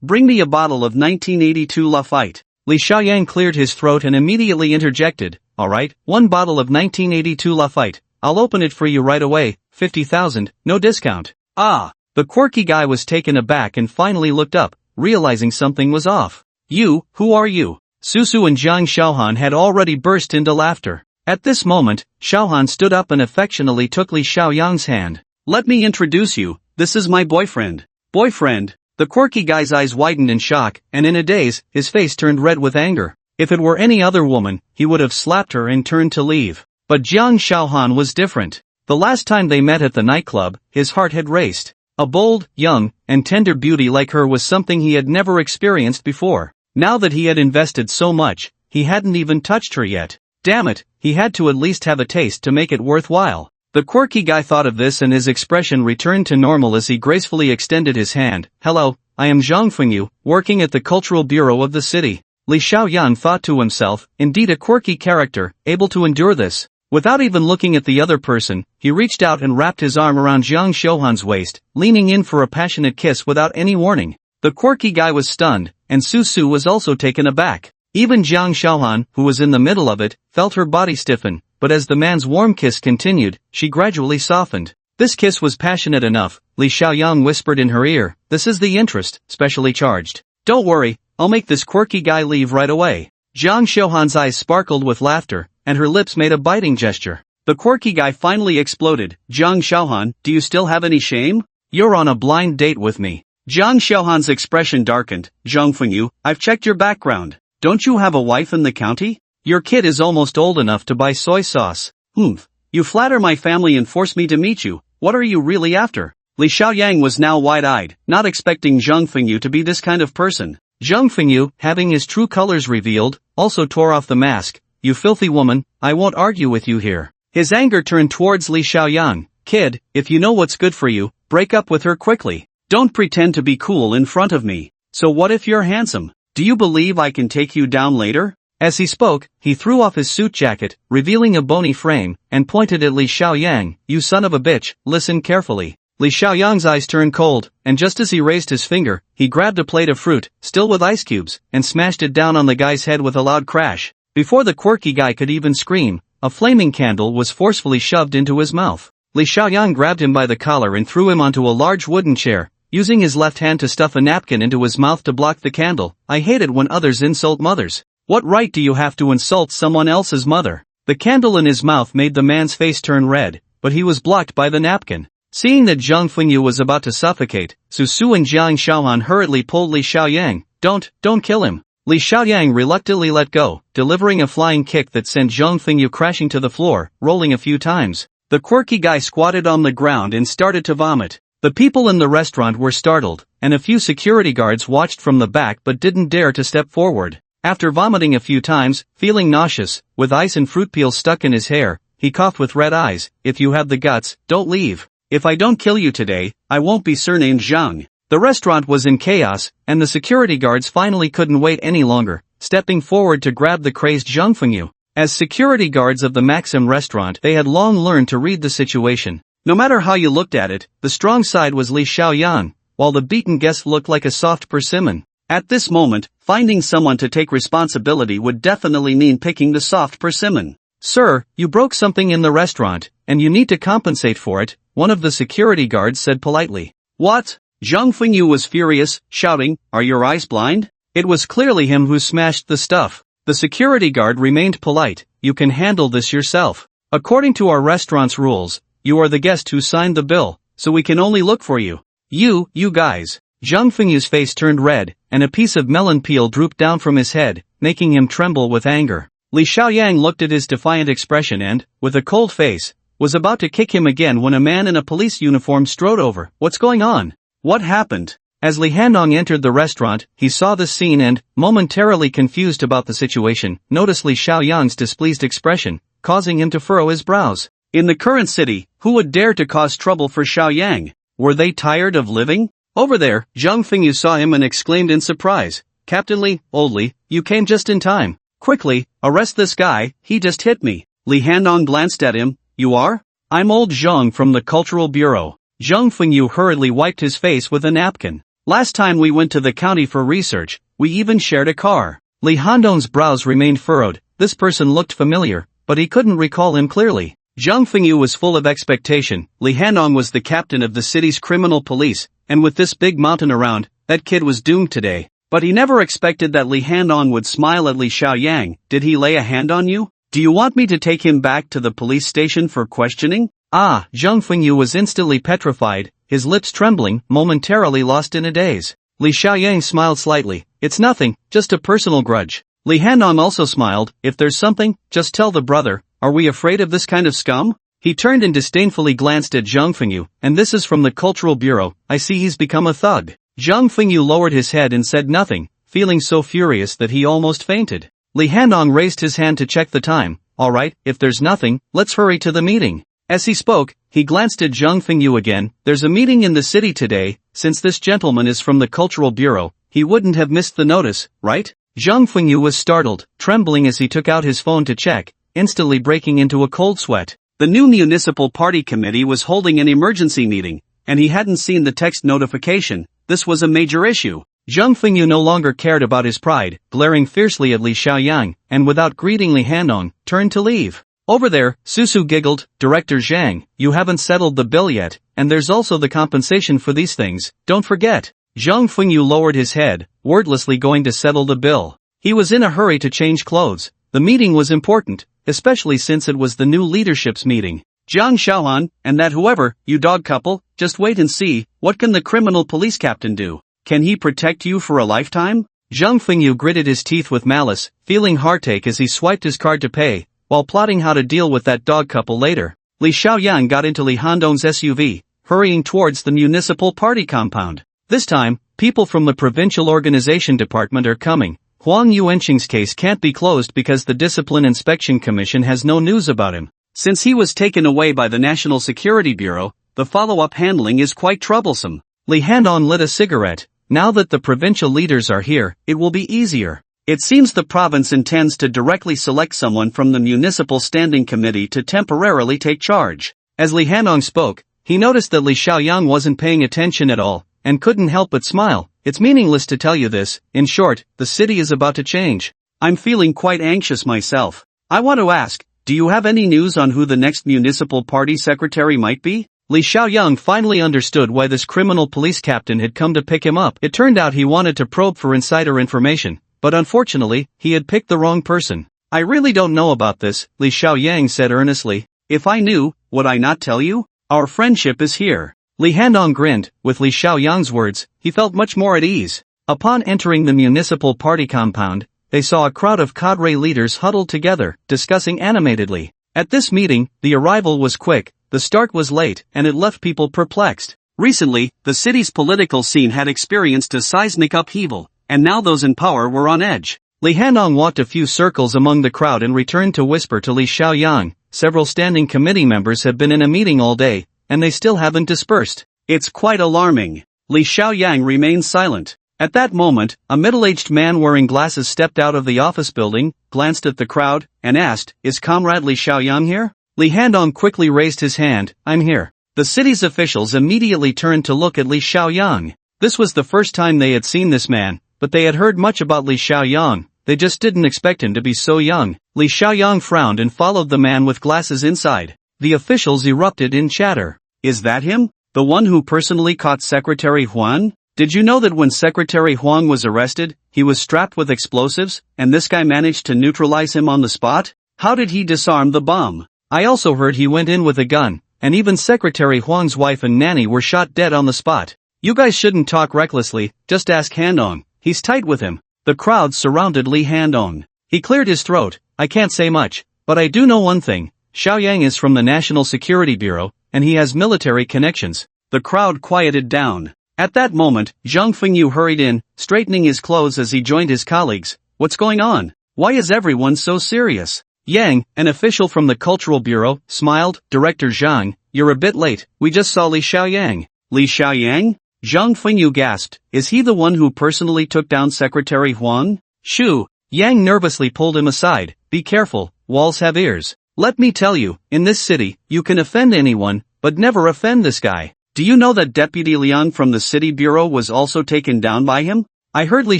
Bring me a bottle of 1982 Lafite. Li Xiaoyang cleared his throat and immediately interjected, alright, 1 bottle of 1982 Lafite. I'll open it for you right away, 50,000, no discount. Ah! The quirky guy was taken aback and finally looked up, realizing something was off. You, who are you? Susu and Jiang Xiaohan had already burst into laughter. At this moment, Xiaohan stood up and affectionately took Li Xiaoyang's hand. Let me introduce you, this is my boyfriend. Boyfriend? The quirky guy's eyes widened in shock, and in a daze, his face turned red with anger. If it were any other woman, he would have slapped her and turned to leave. But Jiang Xiaohan was different. The last time they met at the nightclub, his heart had raced. A bold, young, and tender beauty like her was something he had never experienced before. Now that he had invested so much, he hadn't even touched her yet. Damn it, he had to at least have a taste to make it worthwhile. The quirky guy thought of this and his expression returned to normal as he gracefully extended his hand. Hello, I am Zhang Fengyu, working at the Cultural Bureau of the city. Li Xiaoyan thought to himself, indeed a quirky character, able to endure this. Without even looking at the other person, he reached out and wrapped his arm around Zhang Xiaohan's waist, leaning in for a passionate kiss without any warning. The quirky guy was stunned, and Su Su was also taken aback. Even Zhang Xiaohan, who was in the middle of it, felt her body stiffen, but as the man's warm kiss continued, she gradually softened. This kiss was passionate enough. Li Xiaoyang whispered in her ear, "This is the interest, specially charged. Don't worry, I'll make this quirky guy leave right away." Zhang Xiaohan's eyes sparkled with laughter, and her lips made a biting gesture. The quirky guy finally exploded. "Zhang Xiaohan, do you still have any shame? You're on a blind date with me." Zhang Xiaohan's expression darkened. "Zhang Fengyu, I've checked your background. Don't you have a wife in the county? Your kid is almost old enough to buy soy sauce. You flatter my family and force me to meet you. What are you really after?" Li Xiaoyang was now wide-eyed, not expecting Zhang Fengyu to be this kind of person. Zhang Fengyu, having his true colors revealed, also tore off the mask. "You filthy woman, I won't argue with you here." His anger turned towards Li Xiaoyang. "Kid, if you know what's good for you, break up with her quickly. Don't pretend to be cool in front of me. So what if you're handsome? Do you believe I can take you down later?" As he spoke, he threw off his suit jacket, revealing a bony frame, and pointed at Li Xiaoyang. "You son of a bitch, listen carefully." Li Xiaoyang's eyes turned cold, and just as he raised his finger, he grabbed a plate of fruit, still with ice cubes, and smashed it down on the guy's head with a loud crash. Before the quirky guy could even scream, a flaming candle was forcefully shoved into his mouth. Li Xiaoyang grabbed him by the collar and threw him onto a large wooden chair, using his left hand to stuff a napkin into his mouth to block the candle. "I hate it when others insult mothers. What right do you have to insult someone else's mother?" The candle in his mouth made the man's face turn red, but he was blocked by the napkin. Seeing that Zhang Fengyu was about to suffocate, Su Su and Zhang Xiaohan hurriedly pulled Li Xiaoyang. Don't kill him." Li Xiaoyang reluctantly let go, delivering a flying kick that sent Zhang Fengyu crashing to the floor, rolling a few times. The quirky guy squatted on the ground and started to vomit. The people in the restaurant were startled, and a few security guards watched from the back but didn't dare to step forward. After vomiting a few times, feeling nauseous, with ice and fruit peels stuck in his hair, he coughed with red eyes. "If you have the guts, don't leave. If I don't kill you today, I won't be surnamed Zhang." The restaurant was in chaos, and the security guards finally couldn't wait any longer, stepping forward to grab the crazed Zhang Fengyu. As security guards of the Maxim restaurant, they had long learned to read the situation. No matter how you looked at it, the strong side was Li Xiaoyan, while the beaten guest looked like a soft persimmon. At this moment, finding someone to take responsibility would definitely mean picking the soft persimmon. "Sir, you broke something in the restaurant, and you need to compensate for it," one of the security guards said politely. "What?" Zhang Fengyu was furious, shouting, "Are your eyes blind?" It was clearly him who smashed the stuff. The security guard remained polite. "You can handle this yourself. According to our restaurant's rules, you are the guest who signed the bill, so we can only look for you. You guys." Zhang Fengyu's face turned red, and a piece of melon peel drooped down from his head, making him tremble with anger. Li Xiaoyang looked at his defiant expression and, with a cold face, was about to kick him again when a man in a police uniform strode over. "What's going on? What happened?" As Li Handong entered the restaurant, he saw the scene and, momentarily confused about the situation, noticed Li Xiaoyang's displeased expression, causing him to furrow his brows. In the current city, who would dare to cause trouble for Xiaoyang? Were they tired of living? Over there, Zhang Fengyu saw him and exclaimed in surprise, "Captain Li, old Li, you came just in time. Quickly, arrest this guy, he just hit me." Li Handong glanced at him. "You are?" "I'm old Zhang from the Cultural Bureau." Zhang Fengyu hurriedly wiped his face with a napkin. "Last time we went to the county for research, we even shared a car." Li Handong's brows remained furrowed. This person looked familiar, but he couldn't recall him clearly. Zhang Fengyu was full of expectation. Li Handong was the captain of the city's criminal police, and with this big mountain around, that kid was doomed today. But he never expected that Li Handong would smile at Li Xiaoyang. "Did he lay a hand on you? Do you want me to take him back to the police station for questioning?" Zhang Fengyu was instantly petrified, his lips trembling, momentarily lost in a daze. Li Xiaoyang smiled slightly. "It's nothing, just a personal grudge." Li Handong also smiled. "If there's something, just tell the brother. Are we afraid of this kind of scum?" He turned and disdainfully glanced at Zhang Fengyu. "And this is from the Cultural Bureau. I see he's become a thug." Zhang Fengyu lowered his head and said nothing, feeling so furious that he almost fainted. Li Handong raised his hand to check the time. "All right, if there's nothing, let's hurry to the meeting." As he spoke, he glanced at Zhang Fengyu again. There's a meeting in the city today. Since this gentleman is from the Cultural Bureau, he wouldn't have missed the notice, right? Zhang Fengyu was startled, trembling as he took out his phone to check, instantly breaking into a cold sweat. The new municipal party committee was holding an emergency meeting, and he hadn't seen the text notification. This was a major issue. Zhang Fengyu no longer cared about his pride, glaring fiercely at Li Xiaoyang, and without greeting Li Handong, turned to leave. Over there, Susu giggled, Director Zhang, you haven't settled the bill yet, and there's also the compensation for these things, don't forget. Zhang Fengyu lowered his head, wordlessly going to settle the bill. He was in a hurry to change clothes. The meeting was important, especially since it was the new leadership's meeting. Jiang Xiaohan, and that whoever, you dog couple, just wait and see, what can the criminal police captain do? Can he protect you for a lifetime? Zhang Fengyu gritted his teeth with malice, feeling heartache as he swiped his card to pay, while plotting how to deal with that dog couple later. Li Xiaoyang got into Li Handong's SUV, hurrying towards the municipal party compound. This time, people from the provincial organization department are coming. Huang Yuanqing's case can't be closed because the Discipline Inspection Commission has no news about him. Since he was taken away by the National Security Bureau, the follow-up handling is quite troublesome. Li Handong lit a cigarette. Now that the provincial leaders are here, it will be easier. It seems the province intends to directly select someone from the Municipal Standing Committee to temporarily take charge. As Li Handong spoke, he noticed that Li Xiaoyang wasn't paying attention at all, and couldn't help but smile. It's meaningless to tell you this. In short, the city is about to change. I'm feeling quite anxious myself. I want to ask, do you have any news on who the next municipal party secretary might be? Li Xiaoyang finally understood why this criminal police captain had come to pick him up. It turned out he wanted to probe for insider information, but unfortunately, he had picked the wrong person. I really don't know about this, Li Xiaoyang said earnestly. If I knew, would I not tell you? Our friendship is here. Li Handong grinned. With Li Xiaoyang's words, he felt much more at ease. Upon entering the municipal party compound, they saw a crowd of cadre leaders huddled together, discussing animatedly. At this meeting, the arrival was quick, the start was late, and it left people perplexed. Recently, the city's political scene had experienced a seismic upheaval, and now those in power were on edge. Li Handong walked a few circles among the crowd and returned to whisper to Li Xiaoyang. Several standing committee members have been in a meeting all day, and they still haven't dispersed. It's quite alarming. Li Xiaoyang remained silent. At that moment, a middle-aged man wearing glasses stepped out of the office building, glanced at the crowd, and asked, Is Comrade Li Xiaoyang here? Li Handong quickly raised his hand, I'm here. The city's officials immediately turned to look at Li Xiaoyang. This was the first time they had seen this man, but they had heard much about Li Xiaoyang. They just didn't expect him to be so young. Li Xiaoyang frowned and followed the man with glasses inside. The officials erupted in chatter. Is that him? The one who personally caught Secretary Huang? Did you know that when Secretary Huang was arrested, he was strapped with explosives, and this guy managed to neutralize him on the spot? How did he disarm the bomb? I also heard he went in with a gun, and even Secretary Huang's wife and nanny were shot dead on the spot. You guys shouldn't talk recklessly, just ask Handong. He's tight with him. The crowd surrounded Li Handong. He cleared his throat. I can't say much, but I do know one thing. Xiaoyang is from the National Security Bureau, and he has military connections. The crowd quieted down. At that moment, Zhang Fengyu hurried in, straightening his clothes as he joined his colleagues. What's going on? Why is everyone so serious? Yang, an official from the Cultural Bureau, smiled. Director Zhang, you're a bit late. We just saw Li Xiaoyang. Li Xiaoyang? Zhang Fengyu gasped. Is he the one who personally took down Secretary Huang? Shoo! Yang nervously pulled him aside. Be careful, walls have ears. Let me tell you, in this city, you can offend anyone, but never offend this guy. Do you know that Deputy Liang from the City Bureau was also taken down by him? I heard Li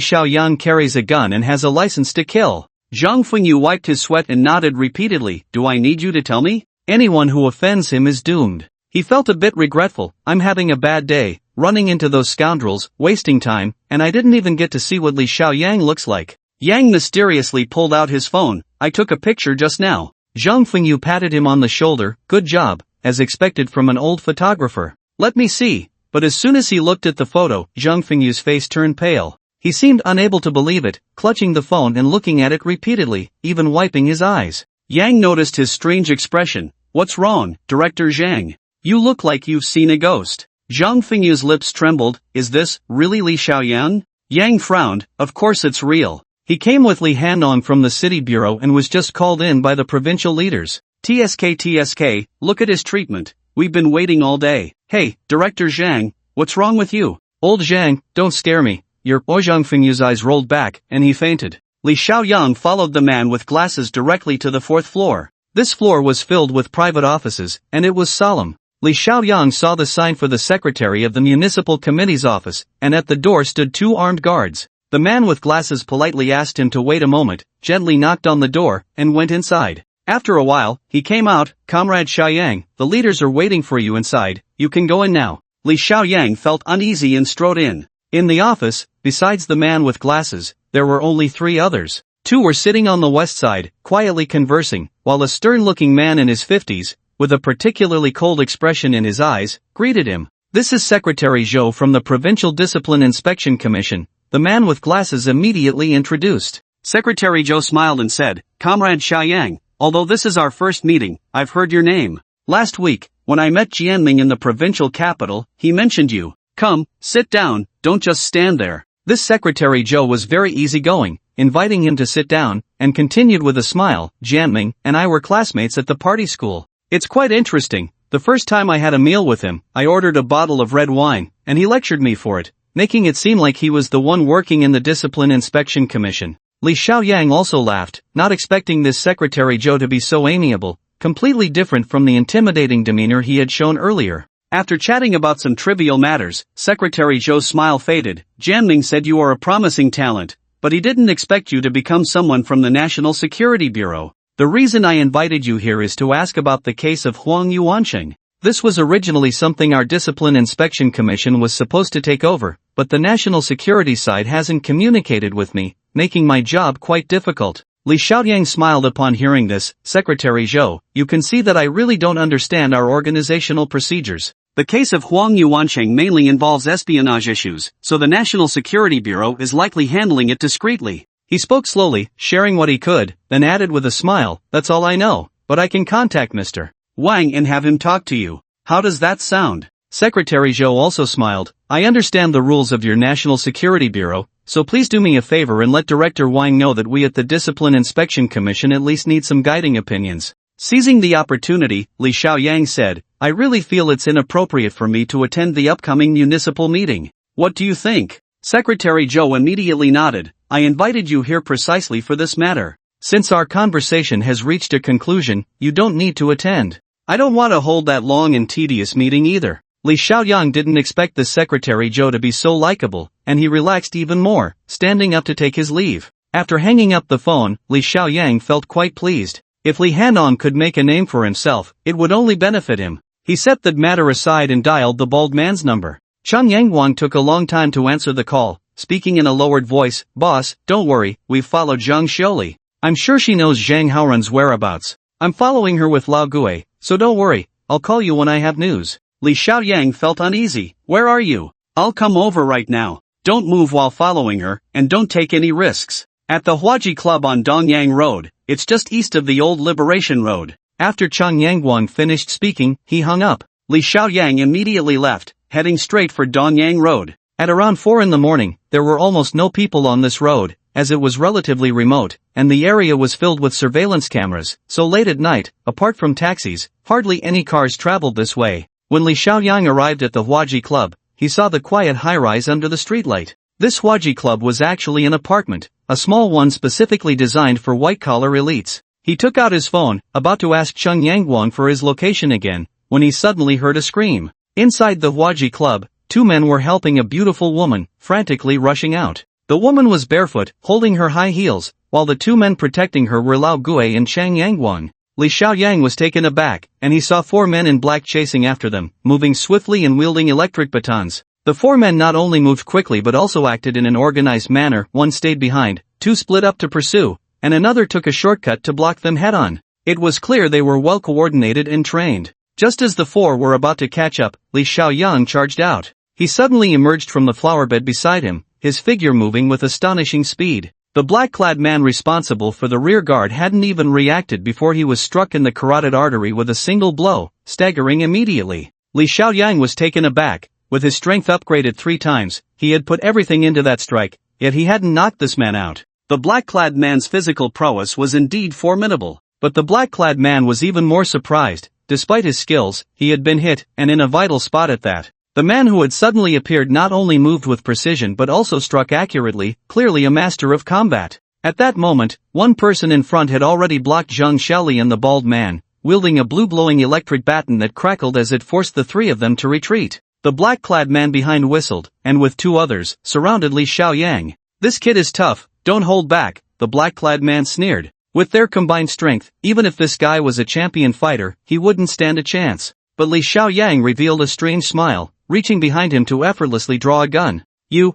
Xiaoyang carries a gun and has a license to kill. Zhang Fengyu wiped his sweat and nodded repeatedly. Do I need you to tell me? Anyone who offends him is doomed. He felt a bit regretful. I'm having a bad day, running into those scoundrels, wasting time, and I didn't even get to see what Li Xiaoyang looks like. Yang mysteriously pulled out his phone. I took a picture just now. Zhang Fengyu patted him on the shoulder. Good job, as expected from an old photographer. Let me see. But as soon as he looked at the photo, Zhang Fengyu's face turned pale. He seemed unable to believe it, clutching the phone and looking at it repeatedly, even wiping his eyes. Yang noticed his strange expression. What's wrong, Director Zhang? You look like you've seen a ghost. Zhang Fengyu's lips trembled. Is this really Li Xiaoyang? Yang frowned. Of course it's real. He came with Li Handong from the City Bureau and was just called in by the provincial leaders. TSK, look at his treatment. We've been waiting all day. Hey, Director Zhang, what's wrong with you? Old Zhang, don't scare me. Your Zhang Fengyu's eyes rolled back, and he fainted. Li Xiaoyang followed the man with glasses directly to the fourth floor. This floor was filled with private offices, and it was solemn. Li Xiaoyang saw the sign for the secretary of the municipal committee's office, and at the door stood 2 armed guards. The man with glasses politely asked him to wait a moment, gently knocked on the door, and went inside. After a while, he came out. Comrade Xiaoyang, the leaders are waiting for you inside, you can go in now. Li Xiaoyang felt uneasy and strode in. In the office, besides the man with glasses, there were only 3 others. 2 were sitting on the west side, quietly conversing, while a stern-looking man in his 50s, with a particularly cold expression in his eyes, greeted him. This is Secretary Zhou from the Provincial Discipline Inspection Commission, the man with glasses immediately introduced. Secretary Zhou smiled and said, Comrade Xiaoyang, although this is our first meeting, I've heard your name. Last week, when I met Jianming in the provincial capital, he mentioned you. Come, sit down, don't just stand there. This Secretary Zhou was very easygoing, inviting him to sit down, and continued with a smile, Jianming and I were classmates at the party school. It's quite interesting, the first time I had a meal with him, I ordered a bottle of red wine, and he lectured me for it, making it seem like he was the one working in the Discipline Inspection Commission. Li Xiaoyang also laughed, not expecting this Secretary Zhou to be so amiable, completely different from the intimidating demeanor he had shown earlier. After chatting about some trivial matters, Secretary Zhou's smile faded. Jianming said you are a promising talent, but he didn't expect you to become someone from the National Security Bureau. The reason I invited you here is to ask about the case of Huang Yuancheng. This was originally something our Discipline Inspection Commission was supposed to take over, but the national security side hasn't communicated with me, making my job quite difficult. Li Xiaoyang smiled upon hearing this. Secretary Zhou, you can see that I really don't understand our organizational procedures. The case of Huang Yuancheng mainly involves espionage issues, so the National Security Bureau is likely handling it discreetly. He spoke slowly, sharing what he could, then added with a smile, that's all I know, but I can contact Mr. Wang and have him talk to you. How does that sound? Secretary Zhou also smiled. I understand the rules of your National Security Bureau, so please do me a favor and let Director Wang know that we at the Discipline Inspection Commission at least need some guiding opinions. Seizing the opportunity, Li Xiaoyang said, I really feel it's inappropriate for me to attend the upcoming municipal meeting. What do you think? Secretary Zhou immediately nodded. I invited you here precisely for this matter. Since our conversation has reached a conclusion, you don't need to attend. I don't want to hold that long and tedious meeting either. Li Xiaoyang didn't expect the Secretary Zhou to be so likable, and he relaxed even more, standing up to take his leave. After hanging up the phone, Li Xiaoyang felt quite pleased. If Li Hanong could make a name for himself, it would only benefit him. He set that matter aside and dialed the bald man's number. Chang Yangguang took a long time to answer the call, speaking in a lowered voice, Boss, don't worry, we've followed Zhang Xiuli. I'm sure she knows Zhang Haoran's whereabouts. I'm following her with Lao Gui, so don't worry, I'll call you when I have news. Li Xiaoyang felt uneasy. Where are you? I'll come over right now. Don't move while following her, and don't take any risks. At the Huaji Club on Dongyang Road, it's just east of the old Liberation Road. After Chang Yangguang finished speaking, he hung up. Li Xiaoyang immediately left, heading straight for Dongyang Road. At around 4 in the morning, there were almost no people on this road, as it was relatively remote, and the area was filled with surveillance cameras, so late at night, apart from taxis, hardly any cars traveled this way. When Li Xiaoyang arrived at the Huaji Club, he saw the quiet high-rise under the streetlight. This Huaji Club was actually an apartment, a small one specifically designed for white-collar elites. He took out his phone, about to ask Chang Yangguang for his location again, when he suddenly heard a scream. Inside the Huaji Club, 2 men were helping a beautiful woman, frantically rushing out. The woman was barefoot, holding her high heels, while the 2 men protecting her were Lao Gui and Chang Yangguang. Li Xiaoyang was taken aback, and he saw 4 men in black chasing after them, moving swiftly and wielding electric batons. The 4 men not only moved quickly but also acted in an organized manner. 1 stayed behind, 2 split up to pursue, and another took a shortcut to block them head-on. It was clear they were well coordinated and trained. Just as the 4 were about to catch up, Li Xiaoyang charged out. He suddenly emerged from the flower bed beside him, his figure moving with astonishing speed. The black-clad man responsible for the rear guard hadn't even reacted before he was struck in the carotid artery with a single blow, staggering immediately. Li Xiaoyang was taken aback. With his strength upgraded 3 times, he had put everything into that strike, yet he hadn't knocked this man out. The black-clad man's physical prowess was indeed formidable. But the black-clad man was even more surprised. Despite his skills, he had been hit, and in a vital spot at that. The man who had suddenly appeared not only moved with precision but also struck accurately, clearly a master of combat. At that moment, one person in front had already blocked Zhang Xiaoli and the bald man, wielding a blue glowing electric baton that crackled as it forced the three of them to retreat. The black-clad man behind whistled, and with two others, surrounded Li Xiaoyang. "This kid is tough, don't hold back," the black-clad man sneered. With their combined strength, even if this guy was a champion fighter, he wouldn't stand a chance. But Li Xiaoyang revealed a strange smile, reaching behind him to effortlessly draw a gun.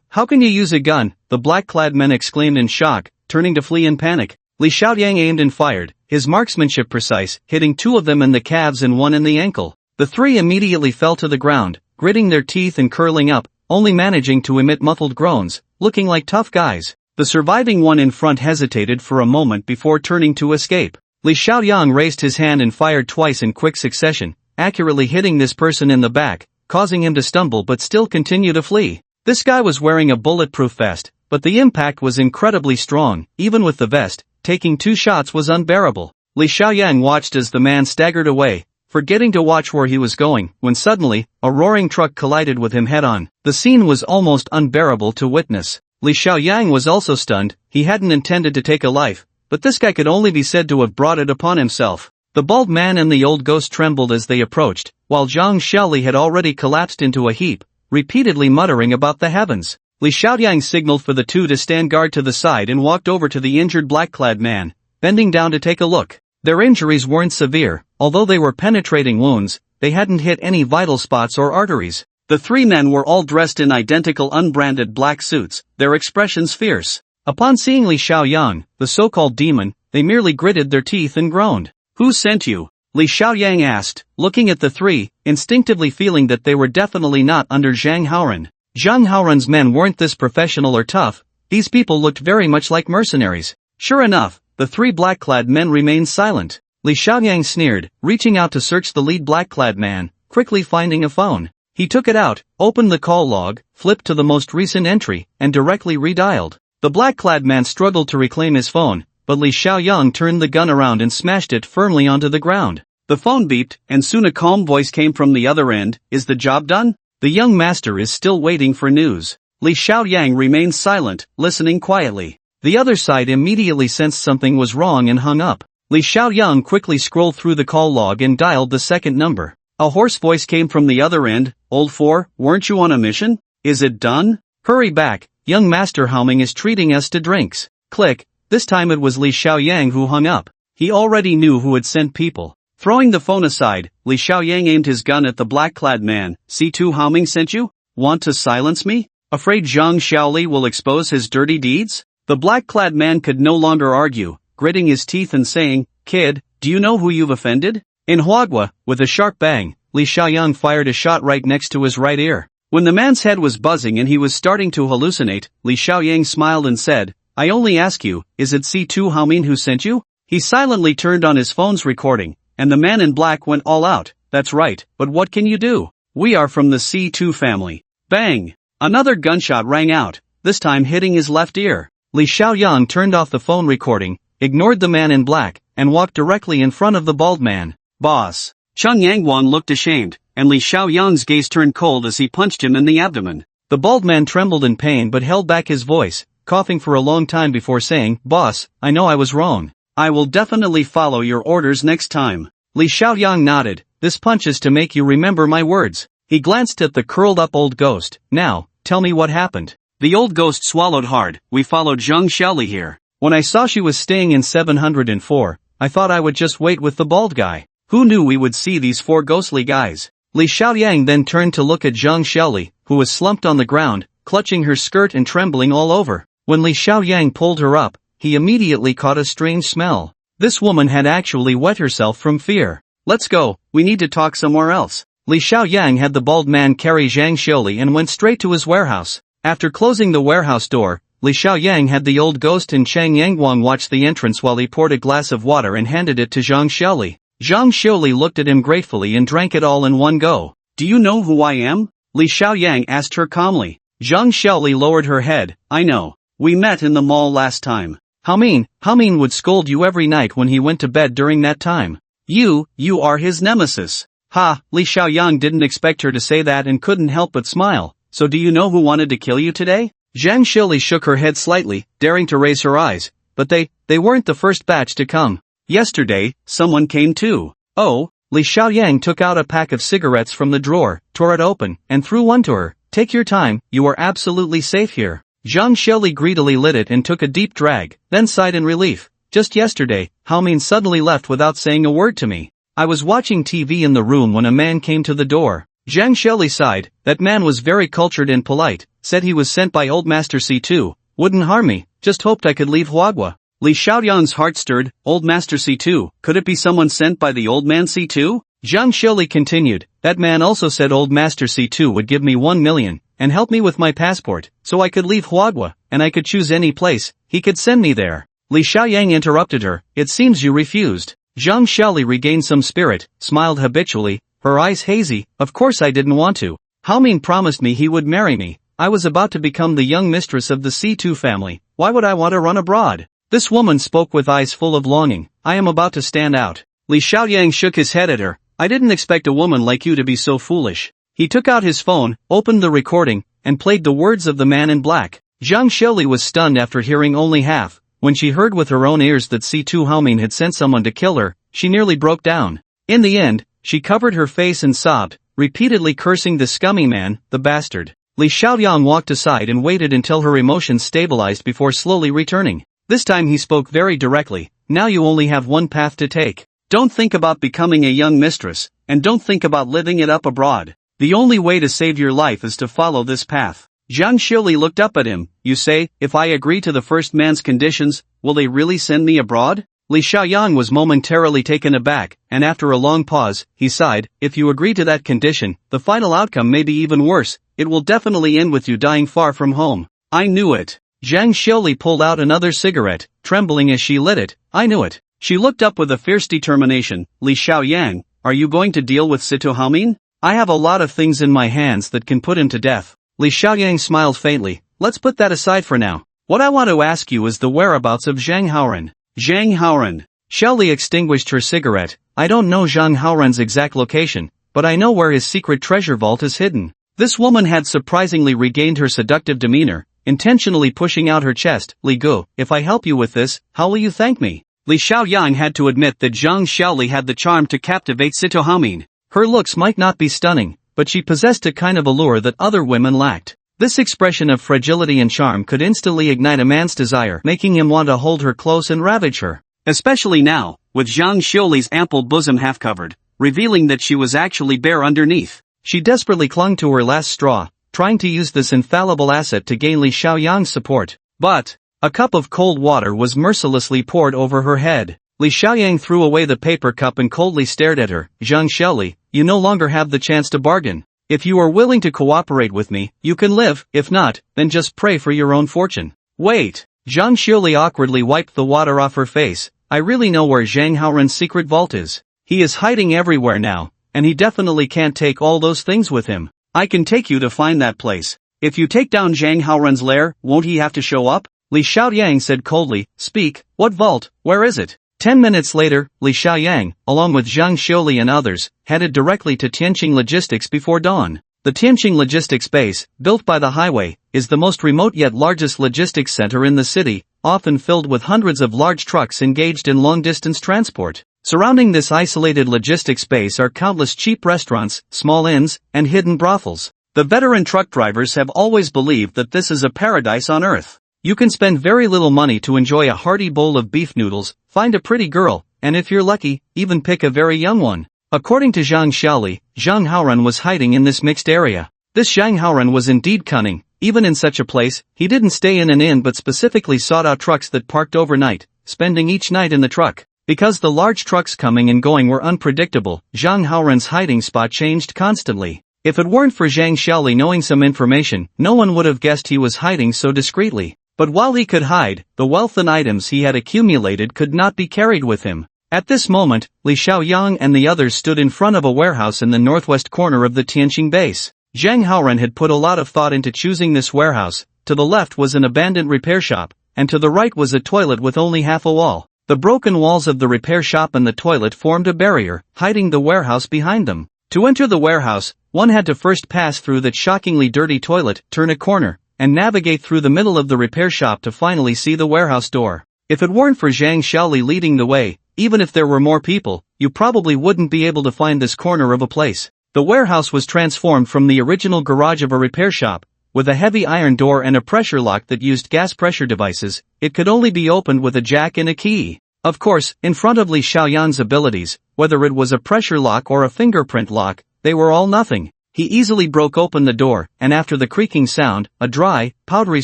How can you use a gun?" the black-clad man exclaimed in shock, turning to flee in panic. Li Xiaoyang aimed and fired, his marksmanship precise, hitting two of them in the calves and one in the ankle. The three immediately fell to the ground, gritting their teeth and curling up, only managing to emit muffled groans, looking like tough guys. The surviving one in front hesitated for a moment before turning to escape. Li Xiaoyang raised his hand and fired twice in quick succession, accurately hitting this person in the back, causing him to stumble but still continue to flee. This guy was wearing a bulletproof vest, but the impact was incredibly strong. Even with the vest, taking two shots was unbearable. Li Xiaoyang watched as the man staggered away, forgetting to watch where he was going, when suddenly, a roaring truck collided with him head-on. The scene was almost unbearable to witness. Li Xiaoyang was also stunned. He hadn't intended to take a life, but this guy could only be said to have brought it upon himself. The bald man and the old ghost trembled as they approached, while Zhang Xiaoli had already collapsed into a heap, repeatedly muttering about the heavens. Li Xiaoyang signaled for the two to stand guard to the side and walked over to the injured black-clad man, bending down to take a look. Their injuries weren't severe, although they were penetrating wounds. They hadn't hit any vital spots or arteries. The three men were all dressed in identical unbranded black suits, their expressions fierce. Upon seeing Li Xiaoyang, the so-called demon, they merely gritted their teeth and groaned. "Who sent you?" Li Xiaoyang asked, looking at the three, instinctively feeling that they were definitely not under Zhang Haoran. Zhang Haoran's men weren't this professional or tough. These people looked very much like mercenaries. Sure enough, the three black-clad men remained silent. Li Xiaoyang sneered, reaching out to search the lead black-clad man, quickly finding a phone. He took it out, opened the call log, flipped to the most recent entry, and directly redialed. The black-clad man struggled to reclaim his phone, but Li Xiaoyang turned the gun around and smashed it firmly onto the ground. The phone beeped, and soon a calm voice came from the other end. "Is the job done? The young master is still waiting for news." Li Xiaoyang remained silent, listening quietly. The other side immediately sensed something was wrong and hung up. Li Xiaoyang quickly scrolled through the call log and dialed the second number. A hoarse voice came from the other end. "Old four, weren't you on a mission? Is it done? Hurry back, young master Haoming is treating us to drinks." Click. This time it was Li Xiaoyang who hung up. He already knew who had sent people. Throwing the phone aside, Li Xiaoyang aimed his gun at the black-clad man. "C2 Haoming sent you? Want to silence me? Afraid Zhang Xiaoli will expose his dirty deeds?" The black-clad man could no longer argue, gritting his teeth and saying, "Kid, do you know who you've offended?" In Huagua, with a sharp bang, Li Xiaoyang fired a shot right next to his right ear. When the man's head was buzzing and he was starting to hallucinate, Li Xiaoyang smiled and said, "I only ask you, is it C2 Haomin who sent you?" He silently turned on his phone's recording, and the man in black went all out. "That's right, but what can you do? We are from the C2 family." Bang! Another gunshot rang out, this time hitting his left ear. Li Xiaoyang turned off the phone recording, ignored the man in black, and walked directly in front of the bald man. "Boss." Cheng Yangguan looked ashamed, and Li Xiaoyang's gaze turned cold as he punched him in the abdomen. The bald man trembled in pain but held back his voice, coughing for a long time before saying, "Boss, I know I was wrong. I will definitely follow your orders next time." Li Xiaoyang nodded. "This punch is to make you remember my words." He glanced at the curled-up old ghost. "Now, tell me what happened." The old ghost swallowed hard. "We followed Zhang Xiaoli here. When I saw she was staying in 704, I thought I would just wait with the bald guy. Who knew we would see these four ghostly guys?" Li Xiaoyang then turned to look at Zhang Xiaoli, who was slumped on the ground, clutching her skirt and trembling all over. When Li Xiaoyang pulled her up, he immediately caught a strange smell. This woman had actually wet herself from fear. "Let's go, we need to talk somewhere else." Li Xiaoyang had the bald man carry Zhang Xiaoli and went straight to his warehouse. After closing the warehouse door, Li Xiaoyang had the old ghost and Cheng Yangguang watch the entrance while he poured a glass of water and handed it to Zhang Xiaoli. Zhang Xiaoli looked at him gratefully and drank it all in one go. "Do you know who I am?" Li Xiaoyang asked her calmly. Zhang Xiaoli lowered her head. "I know. We met in the mall last time. How mean would scold you every night when he went to bed during that time. You are his nemesis. Ha, Li Xiaoyang didn't expect her to say that and couldn't help but smile. So do you know who wanted to kill you today? Zhang Shili shook her head slightly, daring to raise her eyes. But they weren't the first batch to come. Yesterday, someone came too. Oh, Li Xiaoyang took out a pack of cigarettes from the drawer, tore it open, and threw one to her. Take your time, you are absolutely safe here. Zhang Shili greedily lit it and took a deep drag, then sighed in relief. Just yesterday, Hao Min suddenly left without saying a word to me. I was watching TV in the room when a man came to the door. Zhang Shili sighed. That man was very cultured and polite, said he was sent by Old Master C2, wouldn't harm me, just hoped I could leave Huagua. Li Xiaoyang's heart stirred. Old Master C2, could it be someone sent by the old man C2? Zhang Shili continued. That man also said Old Master C2 would give me 1 million, and help me with my passport, so I could leave Huagua, and I could choose any place, he could send me there. Li Xiaoyang interrupted her. It seems you refused. Zhang Shili regained some spirit, smiled habitually, her eyes hazy. Of course I didn't want to. Hao Min promised me he would marry me. I was about to become the young mistress of the C2 family. Why would I want to run abroad? This woman spoke with eyes full of longing. I am about to stand out. Li Xiaoyang shook his head at her. I didn't expect a woman like you to be so foolish. He took out his phone, opened the recording, and played the words of the man in black. Zhang Shili was stunned after hearing only half. When she heard with her own ears that C2 Hao Min had sent someone to kill her, she nearly broke down. In the end, she covered her face and sobbed, repeatedly cursing the scummy man, the bastard. Li Xiaoyang walked aside and waited until her emotions stabilized before slowly returning. This time he spoke very directly. Now you only have one path to take. Don't think about becoming a young mistress, and don't think about living it up abroad. The only way to save your life is to follow this path. Zhang Shili looked up at him. You say, if I agree to the first man's conditions, will they really send me abroad? Li Xiaoyang was momentarily taken aback, and after a long pause, he sighed. If you agree to that condition, the final outcome may be even worse. It will definitely end with you dying far from home. I knew it. Zhang Shili pulled out another cigarette, trembling as she lit it. I knew it. She looked up with a fierce determination. Li Xiaoyang, are you going to deal with C2 Hao Min? I have a lot of things in my hands that can put him to death. Li Xiaoyang smiled faintly. Let's put that aside for now. What I want to ask you is the whereabouts of Zhang Haoran. Zhang Haoran. Shelley extinguished her cigarette. I don't know Zhang Haoran's exact location, but I know where his secret treasure vault is hidden. This woman had surprisingly regained her seductive demeanor, intentionally pushing out her chest. Li Gu, if I help you with this, how will you thank me? Li Xiaoyang had to admit that Zhang Xiaoli had the charm to captivate C2 Hao Min. Her looks might not be stunning, but she possessed a kind of allure that other women lacked. This expression of fragility and charm could instantly ignite a man's desire, making him want to hold her close and ravage her. Especially now, with Zhang Xioli's ample bosom half covered, revealing that she was actually bare underneath. She desperately clung to her last straw, trying to use this infallible asset to gain Li Xiaoyang's support. But a cup of cold water was mercilessly poured over her head. Li Xiaoyang threw away the paper cup and coldly stared at her. Zhang Shili, you no longer have the chance to bargain. If you are willing to cooperate with me, you can live. If not, then just pray for your own fortune. Wait. Zhang Shili awkwardly wiped the water off her face. I really know where Zhang Haoran's secret vault is. He is hiding everywhere now, and he definitely can't take all those things with him. I can take you to find that place. If you take down Zhang Haoran's lair, won't he have to show up? Li Xiaoyang said coldly. Speak. What vault? Where is it? 10 minutes later, Li Xiaoyang, along with Zhang Xioli and others, headed directly to Tianqing Logistics before dawn. The Tianqing Logistics base, built by the highway, is the most remote yet largest logistics center in the city, often filled with hundreds of large trucks engaged in long-distance transport. Surrounding this isolated logistics base are countless cheap restaurants, small inns, and hidden brothels. The veteran truck drivers have always believed that this is a paradise on earth. You can spend very little money to enjoy a hearty bowl of beef noodles, find a pretty girl, and if you're lucky, even pick a very young one. According to Zhang Xiaoli, Zhang Haoran was hiding in this mixed area. This Zhang Haoran was indeed cunning. Even in such a place, he didn't stay in an inn but specifically sought out trucks that parked overnight, spending each night in the truck. Because the large trucks coming and going were unpredictable, Zhang Haoran's hiding spot changed constantly. If it weren't for Zhang Xiaoli knowing some information, no one would have guessed he was hiding so discreetly. But while he could hide, the wealth and items he had accumulated could not be carried with him. At this moment, Li Xiaoyang and the others stood in front of a warehouse in the northwest corner of the Tianqing base. Zhang Haoran had put a lot of thought into choosing this warehouse. To the left was an abandoned repair shop, and to the right was a toilet with only half a wall. The broken walls of the repair shop and the toilet formed a barrier, hiding the warehouse behind them. To enter the warehouse, one had to first pass through that shockingly dirty toilet, turn a corner, and navigate through the middle of the repair shop to finally see the warehouse door. If it weren't for Zhang Xiaoli leading the way, even if there were more people, you probably wouldn't be able to find this corner of a place. The warehouse was transformed from the original garage of a repair shop. With a heavy iron door and a pressure lock that used gas pressure devices, it could only be opened with a jack and a key. Of course, in front of Li Xiaoyan's abilities, whether it was a pressure lock or a fingerprint lock, they were all nothing. He easily broke open the door, and after the creaking sound, a dry, powdery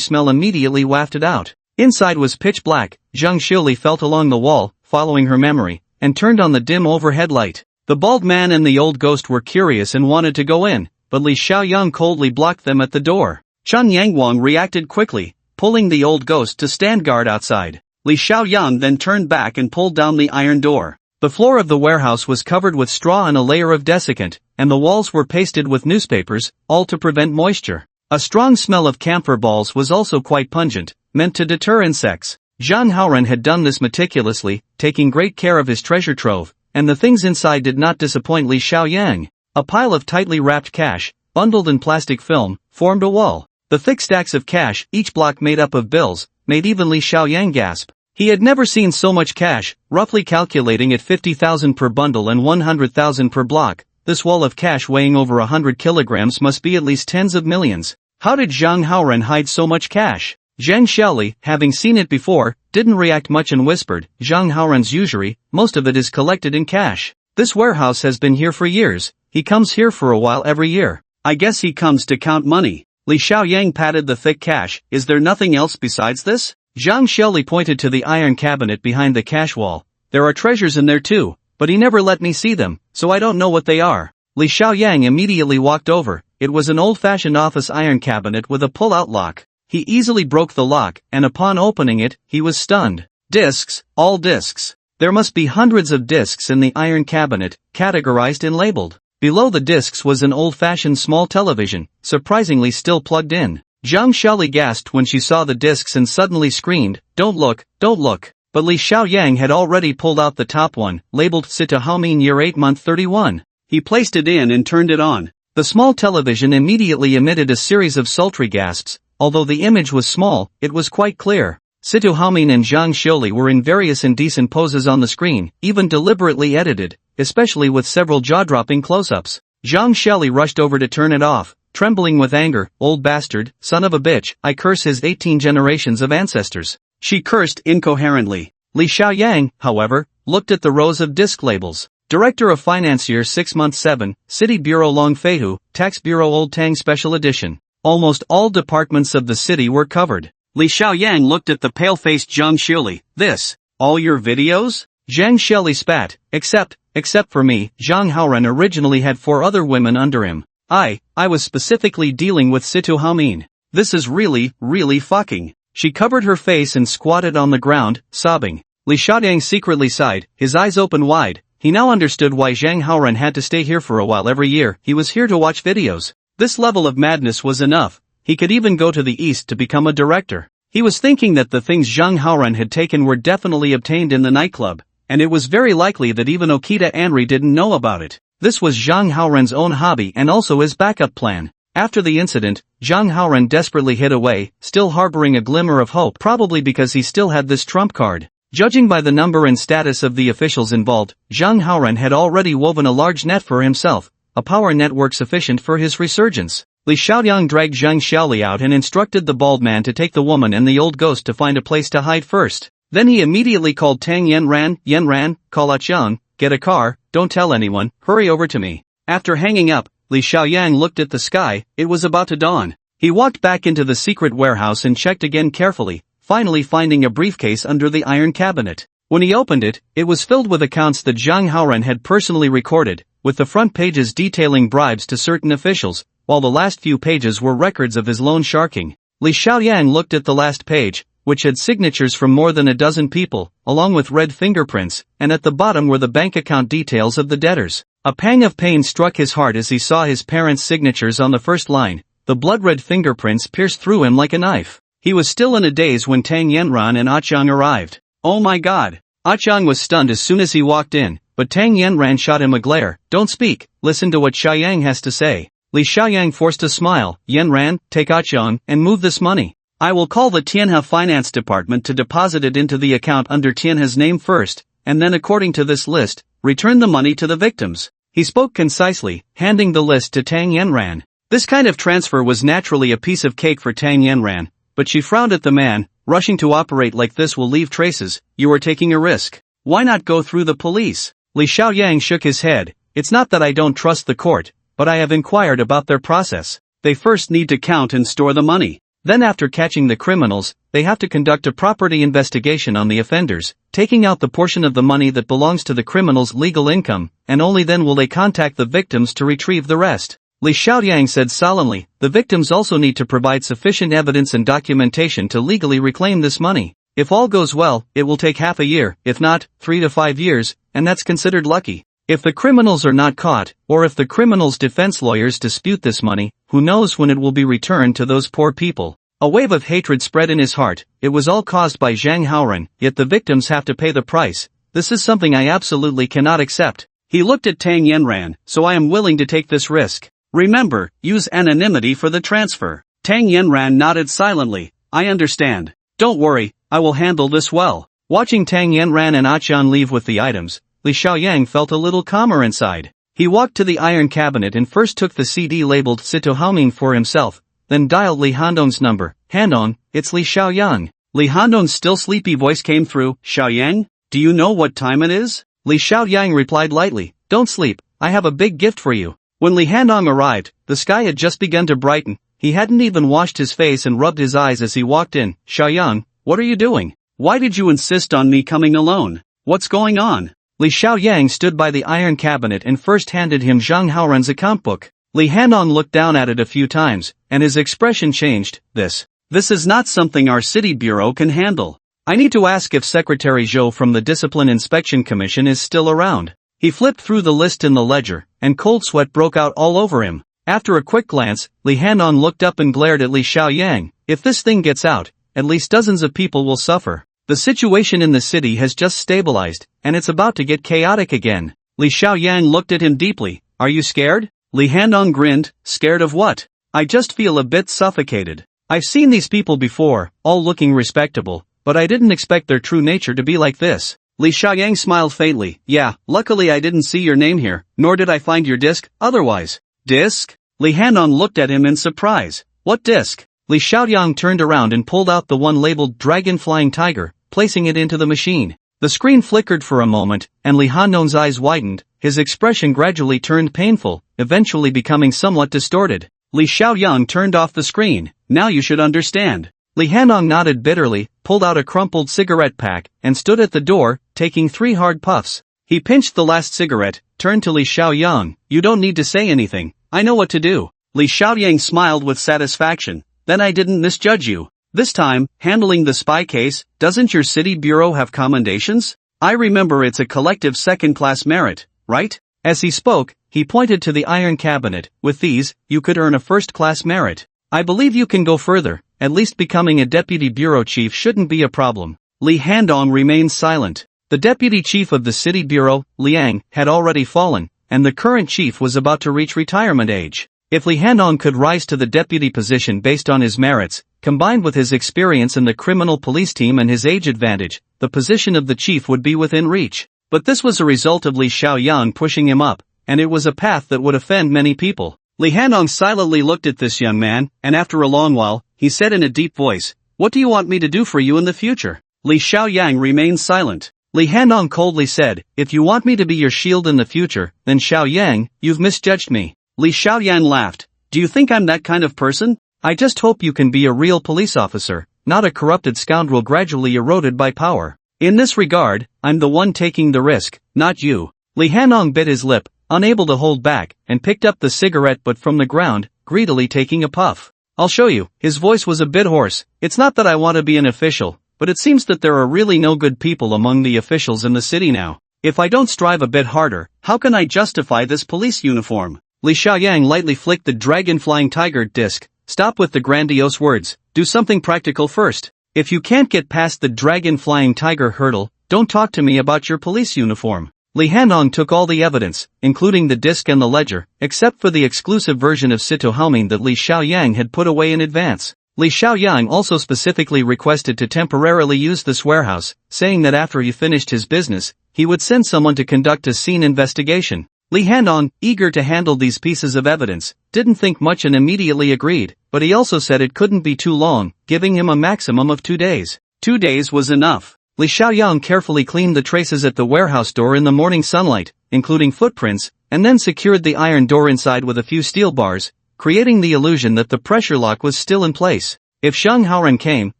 smell immediately wafted out. Inside was pitch black. Zhang Xiaoli felt along the wall, following her memory, and turned on the dim overhead light. The bald man and the old ghost were curious and wanted to go in, but Li Xiaoyan coldly blocked them at the door. Chen Yangwang reacted quickly, pulling the old ghost to stand guard outside. Li Xiaoyan then turned back and pulled down the iron door. The floor of the warehouse was covered with straw and a layer of desiccant, and the walls were pasted with newspapers, all to prevent moisture. A strong smell of camphor balls was also quite pungent, meant to deter insects. Zhang Haoran had done this meticulously, taking great care of his treasure trove, and the things inside did not disappoint Li Xiaoyang. A pile of tightly wrapped cash, bundled in plastic film, formed a wall. The thick stacks of cash, each block made up of bills, made even Li Xiaoyang gasp. He had never seen so much cash, roughly calculating at 50,000 per bundle and 100,000 per block. This wall of cash weighing over 100 kilograms must be at least tens of millions. How did Zhang Haoran hide so much cash? Zhang Xiaoli, having seen it before, didn't react much and whispered, Zhang Haoran's usury, most of it is collected in cash. This warehouse has been here for years. He comes here for a while every year. I guess he comes to count money. Li Xiaoyang patted the thick cash. Is there nothing else besides this? Zhang Xiaoli pointed to the iron cabinet behind the cash wall. There are treasures in there too, but he never let me see them, so I don't know what they are. Li Xiaoyang immediately walked over. It was an old-fashioned office iron cabinet with a pull-out lock. He easily broke the lock, and upon opening it, he was stunned. Discs, all discs. There must be hundreds of discs in the iron cabinet, categorized and labeled. Below the discs was an old-fashioned small television, surprisingly still plugged in. Zhang Xiaoli gasped when she saw the discs and suddenly screamed, "Don't look, don't look." But Li Xiaoyang had already pulled out the top one, labeled Sita Haomin Year 8 Month 31. He placed it in and turned it on. The small television immediately emitted a series of sultry gasps. Although the image was small, it was quite clear. Sita Haomin and Zhang Xiaoli were in various indecent poses on the screen, even deliberately edited, especially with several jaw-dropping close-ups. Zhang Xiaoli rushed over to turn it off, trembling with anger. "Old bastard, son of a bitch, I curse his 18 generations of ancestors." She cursed incoherently. Li Xiaoyang, however, looked at the rows of disc labels. Director of Finance Year 6 Month 7, City Bureau Longfeihu, Tax Bureau Old Tang Special Edition. Almost all departments of the city were covered. Li Xiaoyang looked at the pale-faced Zhang Xiaoli. "This, all your videos?" Zhang Xiaoli spat. Except for me." Zhang Haoran originally had 4 other women under him. I was specifically dealing with Sita Haomin. This is really fucking. She covered her face and squatted on the ground, sobbing. Li Xiaoyang secretly sighed, his eyes opened wide. He now understood why Zhang Haoran had to stay here for a while every year. He was here to watch videos. This level of madness was enough. He could even go to the east to become a director. He was thinking that the things Zhang Haoran had taken were definitely obtained in the nightclub, and it was very likely that even Okita Anri didn't know about it. This was Zhang Haoran's own hobby and also his backup plan. After the incident, Zhang Haoran desperately hid away, still harboring a glimmer of hope, probably because he still had this trump card. Judging by the number and status of the officials involved, Zhang Haoran had already woven a large net for himself, a power network sufficient for his resurgence. Li Xiaoyang dragged Zhang Xiaoli out and instructed the bald man to take the woman and the old ghost to find a place to hide first. Then he immediately called Tang Yanran, call out Yang, get a car, don't tell anyone, hurry over to me. After hanging up, Li Xiaoyang looked at the sky. It was about to dawn. He walked back into the secret warehouse and checked again carefully, finally finding a briefcase under the iron cabinet. When he opened it, it was filled with accounts that Zhang Haoran had personally recorded, with the front pages detailing bribes to certain officials, while the last few pages were records of his loan sharking. Li Xiaoyang looked at the last page, which had signatures from more than a dozen people, along with red fingerprints, and at the bottom were the bank account details of the debtors. A pang of pain struck his heart as he saw his parents' signatures on the first line. The blood-red fingerprints pierced through him like a knife. He was still in a daze when Tang Yanran and Achang arrived. Oh my god! Achang was stunned as soon as he walked in, but Tang Yanran shot him a glare. Don't speak, listen to what Xiaoyang has to say. Li Xiaoyang forced a smile. Yanran, take Achang, and move this money. I will call the Tianhe Finance Department to deposit it into the account under Tianhe's name first, and then according to this list, return the money to the victims. He spoke concisely, handing the list to Tang Yanran. This kind of transfer was naturally a piece of cake for Tang Yanran, but she frowned at the man. Rushing to operate like this will leave traces. You are taking a risk. Why not go through the police? Li Xiaoyang shook his head. It's not that I don't trust the court, but I have inquired about their process. They first need to count and store the money. Then after catching the criminals, they have to conduct a property investigation on the offenders, taking out the portion of the money that belongs to the criminals' legal income, and only then will they contact the victims to retrieve the rest. Li Xiaoyang said solemnly, the victims also need to provide sufficient evidence and documentation to legally reclaim this money. If all goes well, it will take half a year, if not, 3 to 5 years, and that's considered lucky. If the criminals are not caught, or if the criminals' defense lawyers dispute this money, who knows when it will be returned to those poor people. A wave of hatred spread in his heart. It was all caused by Zhang Haoran, yet the victims have to pay the price. This is something I absolutely cannot accept. He looked at Tang Yanran, so I am willing to take this risk. Remember, use anonymity for the transfer. Tang Yanran nodded silently. I understand. Don't worry, I will handle this well. Watching Tang Yanran and Achan leave with the items, Li Xiaoyang felt a little calmer inside. He walked to the iron cabinet and first took the CD labeled Sito Haoming for himself, then dialed Li Handong's number. Handong, it's Li Xiaoyang. Li Handong's still sleepy voice came through. Xiaoyang, do you know what time it is? Li Xiaoyang replied lightly. Don't sleep, I have a big gift for you. When Li Handong arrived, the sky had just begun to brighten. He hadn't even washed his face and rubbed his eyes as he walked in. Xiaoyang, what are you doing? Why did you insist on me coming alone? What's going on? Li Xiaoyang stood by the iron cabinet and first handed him Zhang Haoran's account book. Li Handong looked down at it a few times, and his expression changed. This is not something our city bureau can handle. I need to ask if Secretary Zhou from the Discipline Inspection Commission is still around. He flipped through the list in the ledger, and cold sweat broke out all over him. After a quick glance, Li Handong looked up and glared at Li Xiaoyang. If this thing gets out, at least dozens of people will suffer. The situation in the city has just stabilized, and it's about to get chaotic again. Li Xiaoyang looked at him deeply. Are you scared? Li Handong grinned. Scared of what? I just feel a bit suffocated. I've seen these people before, all looking respectable, but I didn't expect their true nature to be like this. Li Xiaoyang smiled faintly. Yeah, luckily I didn't see your name here, nor did I find your disc, otherwise. Disc? Li Handong looked at him in surprise. What disc? Li Xiaoyang turned around and pulled out the one labeled Dragon Flying Tiger, placing it into the machine. The screen flickered for a moment, and Li Handong's eyes widened. His expression gradually turned painful, eventually becoming somewhat distorted. Li Xiaoyang turned off the screen. Now you should understand. Li Handong nodded bitterly, pulled out a crumpled cigarette pack, and stood at the door, taking 3 hard puffs. He pinched the last cigarette, turned to Li Xiaoyang. You don't need to say anything. I know what to do. Li Xiaoyang smiled with satisfaction. Then I didn't misjudge you. This time, handling the spy case, doesn't your city bureau have commendations? I remember it's a collective second-class merit, right? As he spoke, he pointed to the iron cabinet. With these, you could earn a first-class merit. I believe you can go further. At least becoming a deputy bureau chief shouldn't be a problem. Li Handong remained silent. The deputy chief of the city bureau, Liang, had already fallen, and the current chief was about to reach retirement age. If Li Handong could rise to the deputy position based on his merits, combined with his experience in the criminal police team and his age advantage, the position of the chief would be within reach. But this was a result of Li Xiaoyang pushing him up, and it was a path that would offend many people. Li Handong silently looked at this young man, and after a long while, he said in a deep voice, "What do you want me to do for you in the future?" Li Xiaoyang remained silent. Li Handong coldly said, "If you want me to be your shield in the future, then Xiaoyang, you've misjudged me." Li Xiaoyang laughed. "Do you think I'm that kind of person? I just hope you can be a real police officer, not a corrupted scoundrel gradually eroded by power. In this regard, I'm the one taking the risk, not you." Li Handong bit his lip, unable to hold back, and picked up the cigarette but from the ground, greedily taking a puff. "I'll show you." His voice was a bit hoarse. "It's not that I want to be an official, but it seems that there are really no good people among the officials in the city now. If I don't strive a bit harder, how can I justify this police uniform?" Li Xiaoyang lightly flicked the dragon flying tiger disc. "Stop with the grandiose words. do something practical first. If you can't get past the dragon-flying tiger hurdle, don't talk to me about your police uniform. Li Hanong took all the evidence, including the disc and the ledger, except for the exclusive version of Sito Helming that Li Xiaoyang had put away in advance. Li Xiaoyang also specifically requested to temporarily use this warehouse, saying that after he finished his business, he would send someone to conduct a scene investigation. Li Hanong, eager to handle these pieces of evidence, didn't think much and immediately agreed, but he also said it couldn't be too long, giving him a maximum of 2 days. 2 days was enough. Li Xiaoyang carefully cleaned the traces at the warehouse door in the morning sunlight, including footprints, and then secured the iron door inside with a few steel bars, creating the illusion that the pressure lock was still in place. If Zheng Haoren came,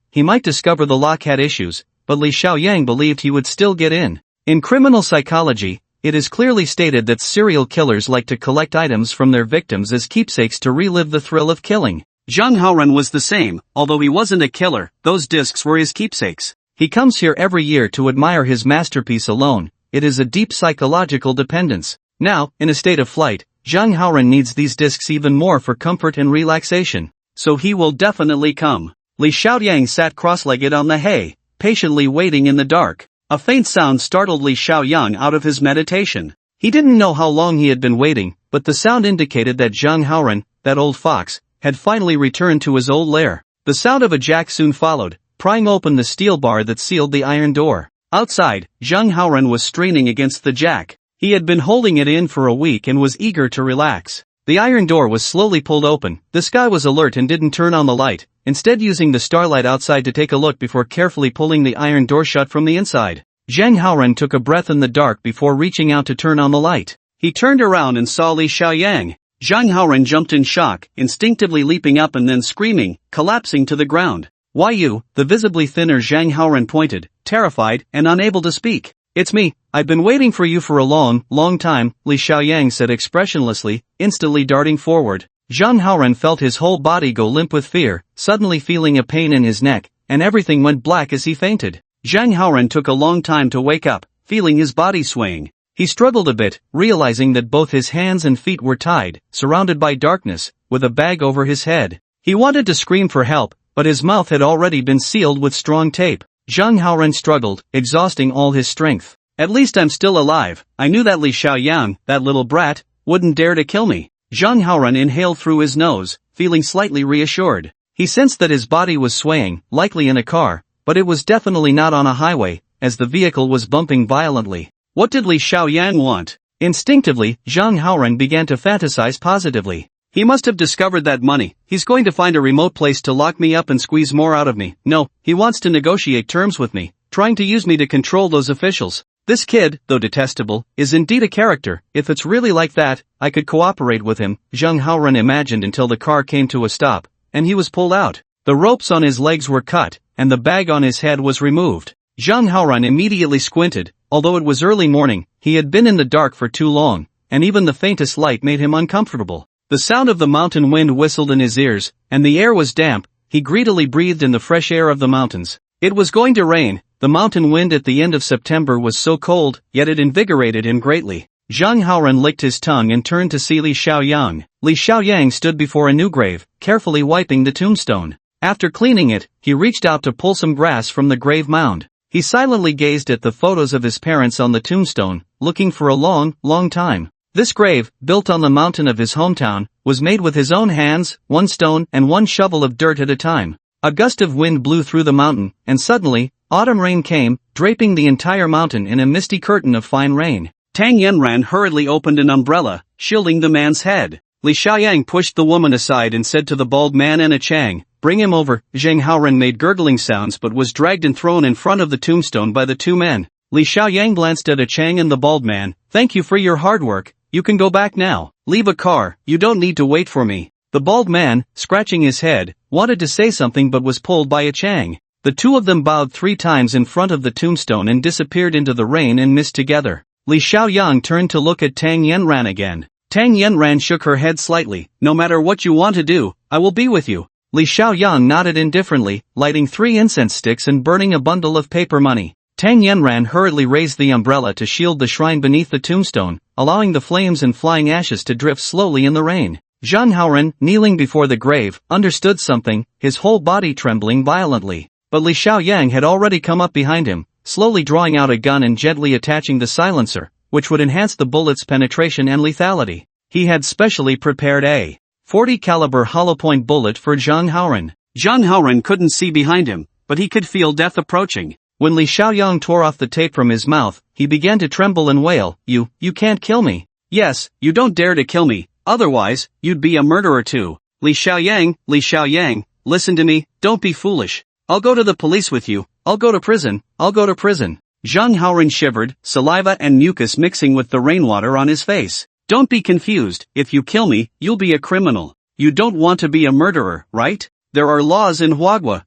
he might discover the lock had issues, but Li Xiaoyang believed he would still get in. In criminal psychology, it is clearly stated that serial killers like to collect items from their victims as keepsakes to relive the thrill of killing. Zheng Haoren was the same, although he wasn't a killer, those discs were his keepsakes. He comes here every year to admire his masterpiece alone. It is a deep psychological dependence. Now, in a state of flight, Zheng Haoren needs these discs even more for comfort and relaxation. So he will definitely come. Li Xiaoyang sat cross-legged on the hay, patiently waiting in the dark. A faint sound startled Li Xiaoyang out of his meditation. He didn't know how long he had been waiting, but the sound indicated that Zheng Haoren, that old fox, had finally returned to his old lair. The sound of a jack soon followed, prying open the steel bar that sealed the iron door. Outside, Zheng Haoren was straining against the jack. He had been holding it in for a week and was eager to relax. The iron door was slowly pulled open. This guy was alert and didn't turn on the light, instead using the starlight outside to take a look before carefully pulling the iron door shut from the inside. Zheng Haoren took a breath in the dark before reaching out to turn on the light. He turned around and saw Li Xiaoyang. Zheng Haoren jumped in shock, instinctively leaping up and then screaming, collapsing to the ground. "Why you?" the visibly thinner Zheng Haoren pointed, terrified and unable to speak. "It's me. I've been waiting for you for a long time," Li Xiaoyang said expressionlessly, instantly darting forward. Zheng Haoren felt his whole body go limp with fear, suddenly feeling a pain in his neck, and everything went black as he fainted. Zheng Haoren took a long time to wake up, feeling his body swaying. He struggled a bit, realizing that both his hands and feet were tied, surrounded by darkness, with a bag over his head. He wanted to scream for help, but his mouth had already been sealed with strong tape. Zheng Haoren struggled, exhausting all his strength. "At least I'm still alive. I knew that Li Xiaoyang, that little brat, wouldn't dare to kill me." Zheng Haoren inhaled through his nose, feeling slightly reassured. He sensed that his body was swaying, likely in a car, but it was definitely not on a highway, as the vehicle was bumping violently. What did Li Xiaoyang want? Instinctively, Zheng Haoren began to fantasize positively. He must have discovered that money. He's going to find a remote place to lock me up and squeeze more out of me. No, he wants to negotiate terms with me, trying to use me to control those officials. This kid, though detestable, is indeed a character. If it's really like that, I could cooperate with him, Zheng Haoren imagined until the car came to a stop, and he was pulled out. The ropes on his legs were cut, and the bag on his head was removed. Zheng Haoren immediately squinted. Although it was early morning, he had been in the dark for too long, and even the faintest light made him uncomfortable. The sound of the mountain wind whistled in his ears, and the air was damp. He greedily breathed in the fresh air of the mountains. It was going to rain. The mountain wind at the end of September was so cold, yet it invigorated him greatly. Zheng Haoren licked his tongue and turned to see Li Xiaoyang. Li Xiaoyang stood before a new grave, carefully wiping the tombstone. After cleaning it, he reached out to pull some grass from the grave mound. He silently gazed at the photos of his parents on the tombstone, looking for a long time. This grave, built on the mountain of his hometown, was made with his own hands, one stone and one shovel of dirt at a time. A gust of wind blew through the mountain, and suddenly, autumn rain came, draping the entire mountain in a misty curtain of fine rain. Tang Yanran hurriedly opened an umbrella, shielding the man's head. Li Xiaoyang pushed the woman aside and said to the bald man and a Chang, "Bring him over." Zheng Haoren made gurgling sounds but was dragged and thrown in front of the tombstone by the two men. Li Xiaoyang glanced at a Chang and the bald man. "Thank you for your hard work. You can go back now. Leave a car. You don't need to wait for me." The bald man, scratching his head, wanted to say something but was pulled by a Chang. The two of them bowed 3 times in front of the tombstone and disappeared into the rain and mist together. Li Xiaoyang turned to look at Tang Yanran again. Tang Yanran shook her head slightly. "No matter what you want to do, I will be with you." Li Xiaoyang nodded indifferently, lighting 3 incense sticks and burning a bundle of paper money. Tang Yanran hurriedly raised the umbrella to shield the shrine beneath the tombstone, allowing the flames and flying ashes to drift slowly in the rain. Zhang Haoren, kneeling before the grave, understood something, his whole body trembling violently. But Li Xiaoyang had already come up behind him, slowly drawing out a gun and gently attaching the silencer, which would enhance the bullet's penetration and lethality. He had specially prepared a 40 caliber hollow-point bullet for Zhang Haoren. Zhang Haoren couldn't see behind him, but he could feel death approaching. When Li Xiaoyang tore off the tape from his mouth, he began to tremble and wail, You can't kill me. Yes, you don't dare to kill me, otherwise, you'd be a murderer too. Li Xiaoyang, listen to me, don't be foolish. I'll go to the police with you, I'll go to prison. Zhang Haoren shivered, saliva and mucus mixing with the rainwater on his face. Don't be confused, if you kill me, you'll be a criminal. You don't want to be a murderer, right? There are laws in Huagua,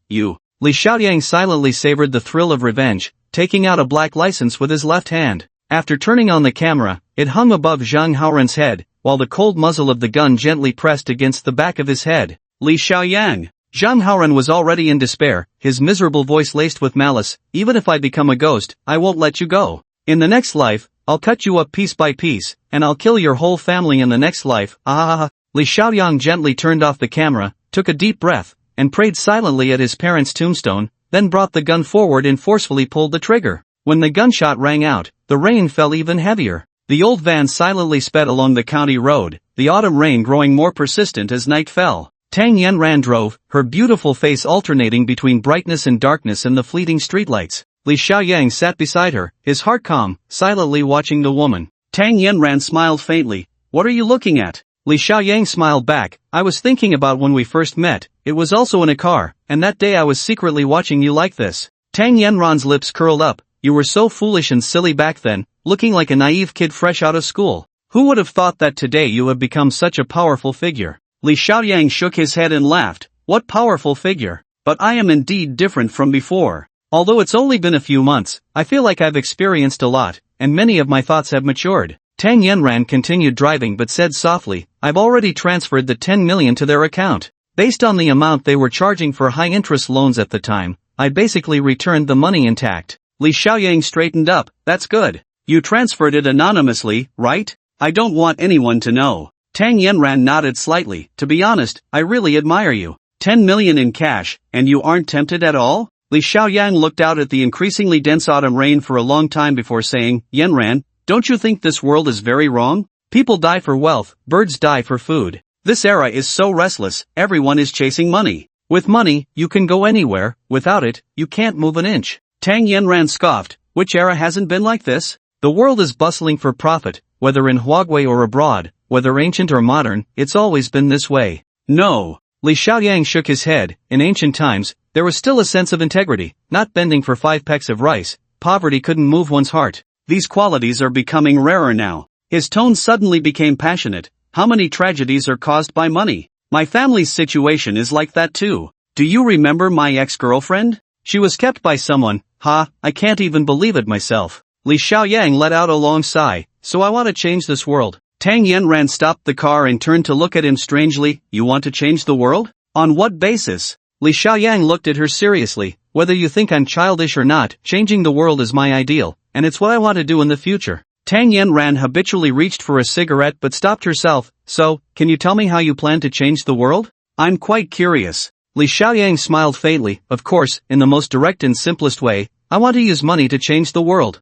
Li Xiaoyang silently savored the thrill of revenge, taking out a black license with his left hand. After turning on the camera, it hung above Zhang Haoren's head, while the cold muzzle of the gun gently pressed against the back of his head. Li Xiaoyang. Zhang Haoren was already in despair, his miserable voice laced with malice, even if I become a ghost, I won't let you go. In the next life, I'll cut you up piece by piece, and I'll kill your whole family in the next life, Li Xiaoyang gently turned off the camera, took a deep breath, and prayed silently at his parents' tombstone, then brought the gun forward and forcefully pulled the trigger. When the gunshot rang out, the rain fell even heavier. The old van silently sped along the county road, the autumn rain growing more persistent as night fell. Tang Yanran drove, her beautiful face alternating between brightness and darkness in the fleeting streetlights. Li Xiaoyang sat beside her, his heart calm, silently watching the woman. Tang Yanran smiled faintly. What are you looking at? Li Xiaoyang smiled back. I was thinking about when we first met, it was also in a car, and that day I was secretly watching you like this. Tang Yanran's lips curled up. You were so foolish and silly back then, looking like a naive kid fresh out of school. Who would have thought that today you have become such a powerful figure? Li Xiaoyang shook his head and laughed. What powerful figure? But I am indeed different from before. Although it's only been a few months, I feel like I've experienced a lot, and many of my thoughts have matured. Tang Yanran continued driving but said softly, I've already transferred the 10 million to their account. Based on the amount they were charging for high-interest loans at the time, I basically returned the money intact. Li Xiaoyang straightened up. That's good. You transferred it anonymously, right? I don't want anyone to know. Tang Yanran nodded slightly. To be honest, I really admire you. 10 million in cash, and you aren't tempted at all? Li Xiaoyang looked out at the increasingly dense autumn rain for a long time before saying, Yanran, don't you think this world is very wrong? People die for wealth, birds die for food. This era is so restless, everyone is chasing money. With money, you can go anywhere, without it, you can't move an inch. Tang Yanran scoffed. Which era hasn't been like this? The world is bustling for profit, whether in Huagui or abroad, whether ancient or modern, it's always been this way. No. Li Xiaoyang shook his head. In ancient times, there was still a sense of integrity, not bending for 5 pecks of rice. Poverty couldn't move one's heart. These qualities are becoming rarer now. His tone suddenly became passionate. How many tragedies are caused by money? My family's situation is like that too. Do you remember my ex-girlfriend? She was kept by someone. I can't even believe it myself. Li Xiaoyang let out a long sigh. So I want to change this world. Tang Yanran stopped the car and turned to look at him strangely. You want to change the world? On what basis? Li Xiaoyang looked at her seriously. Whether you think I'm childish or not, changing the world is my ideal, and it's what I want to do in the future. Tang Yanran habitually reached for a cigarette but stopped herself. So, can you tell me how you plan to change the world? I'm quite curious. Li Xiaoyang smiled faintly. Of course, in the most direct and simplest way, I want to use money to change the world.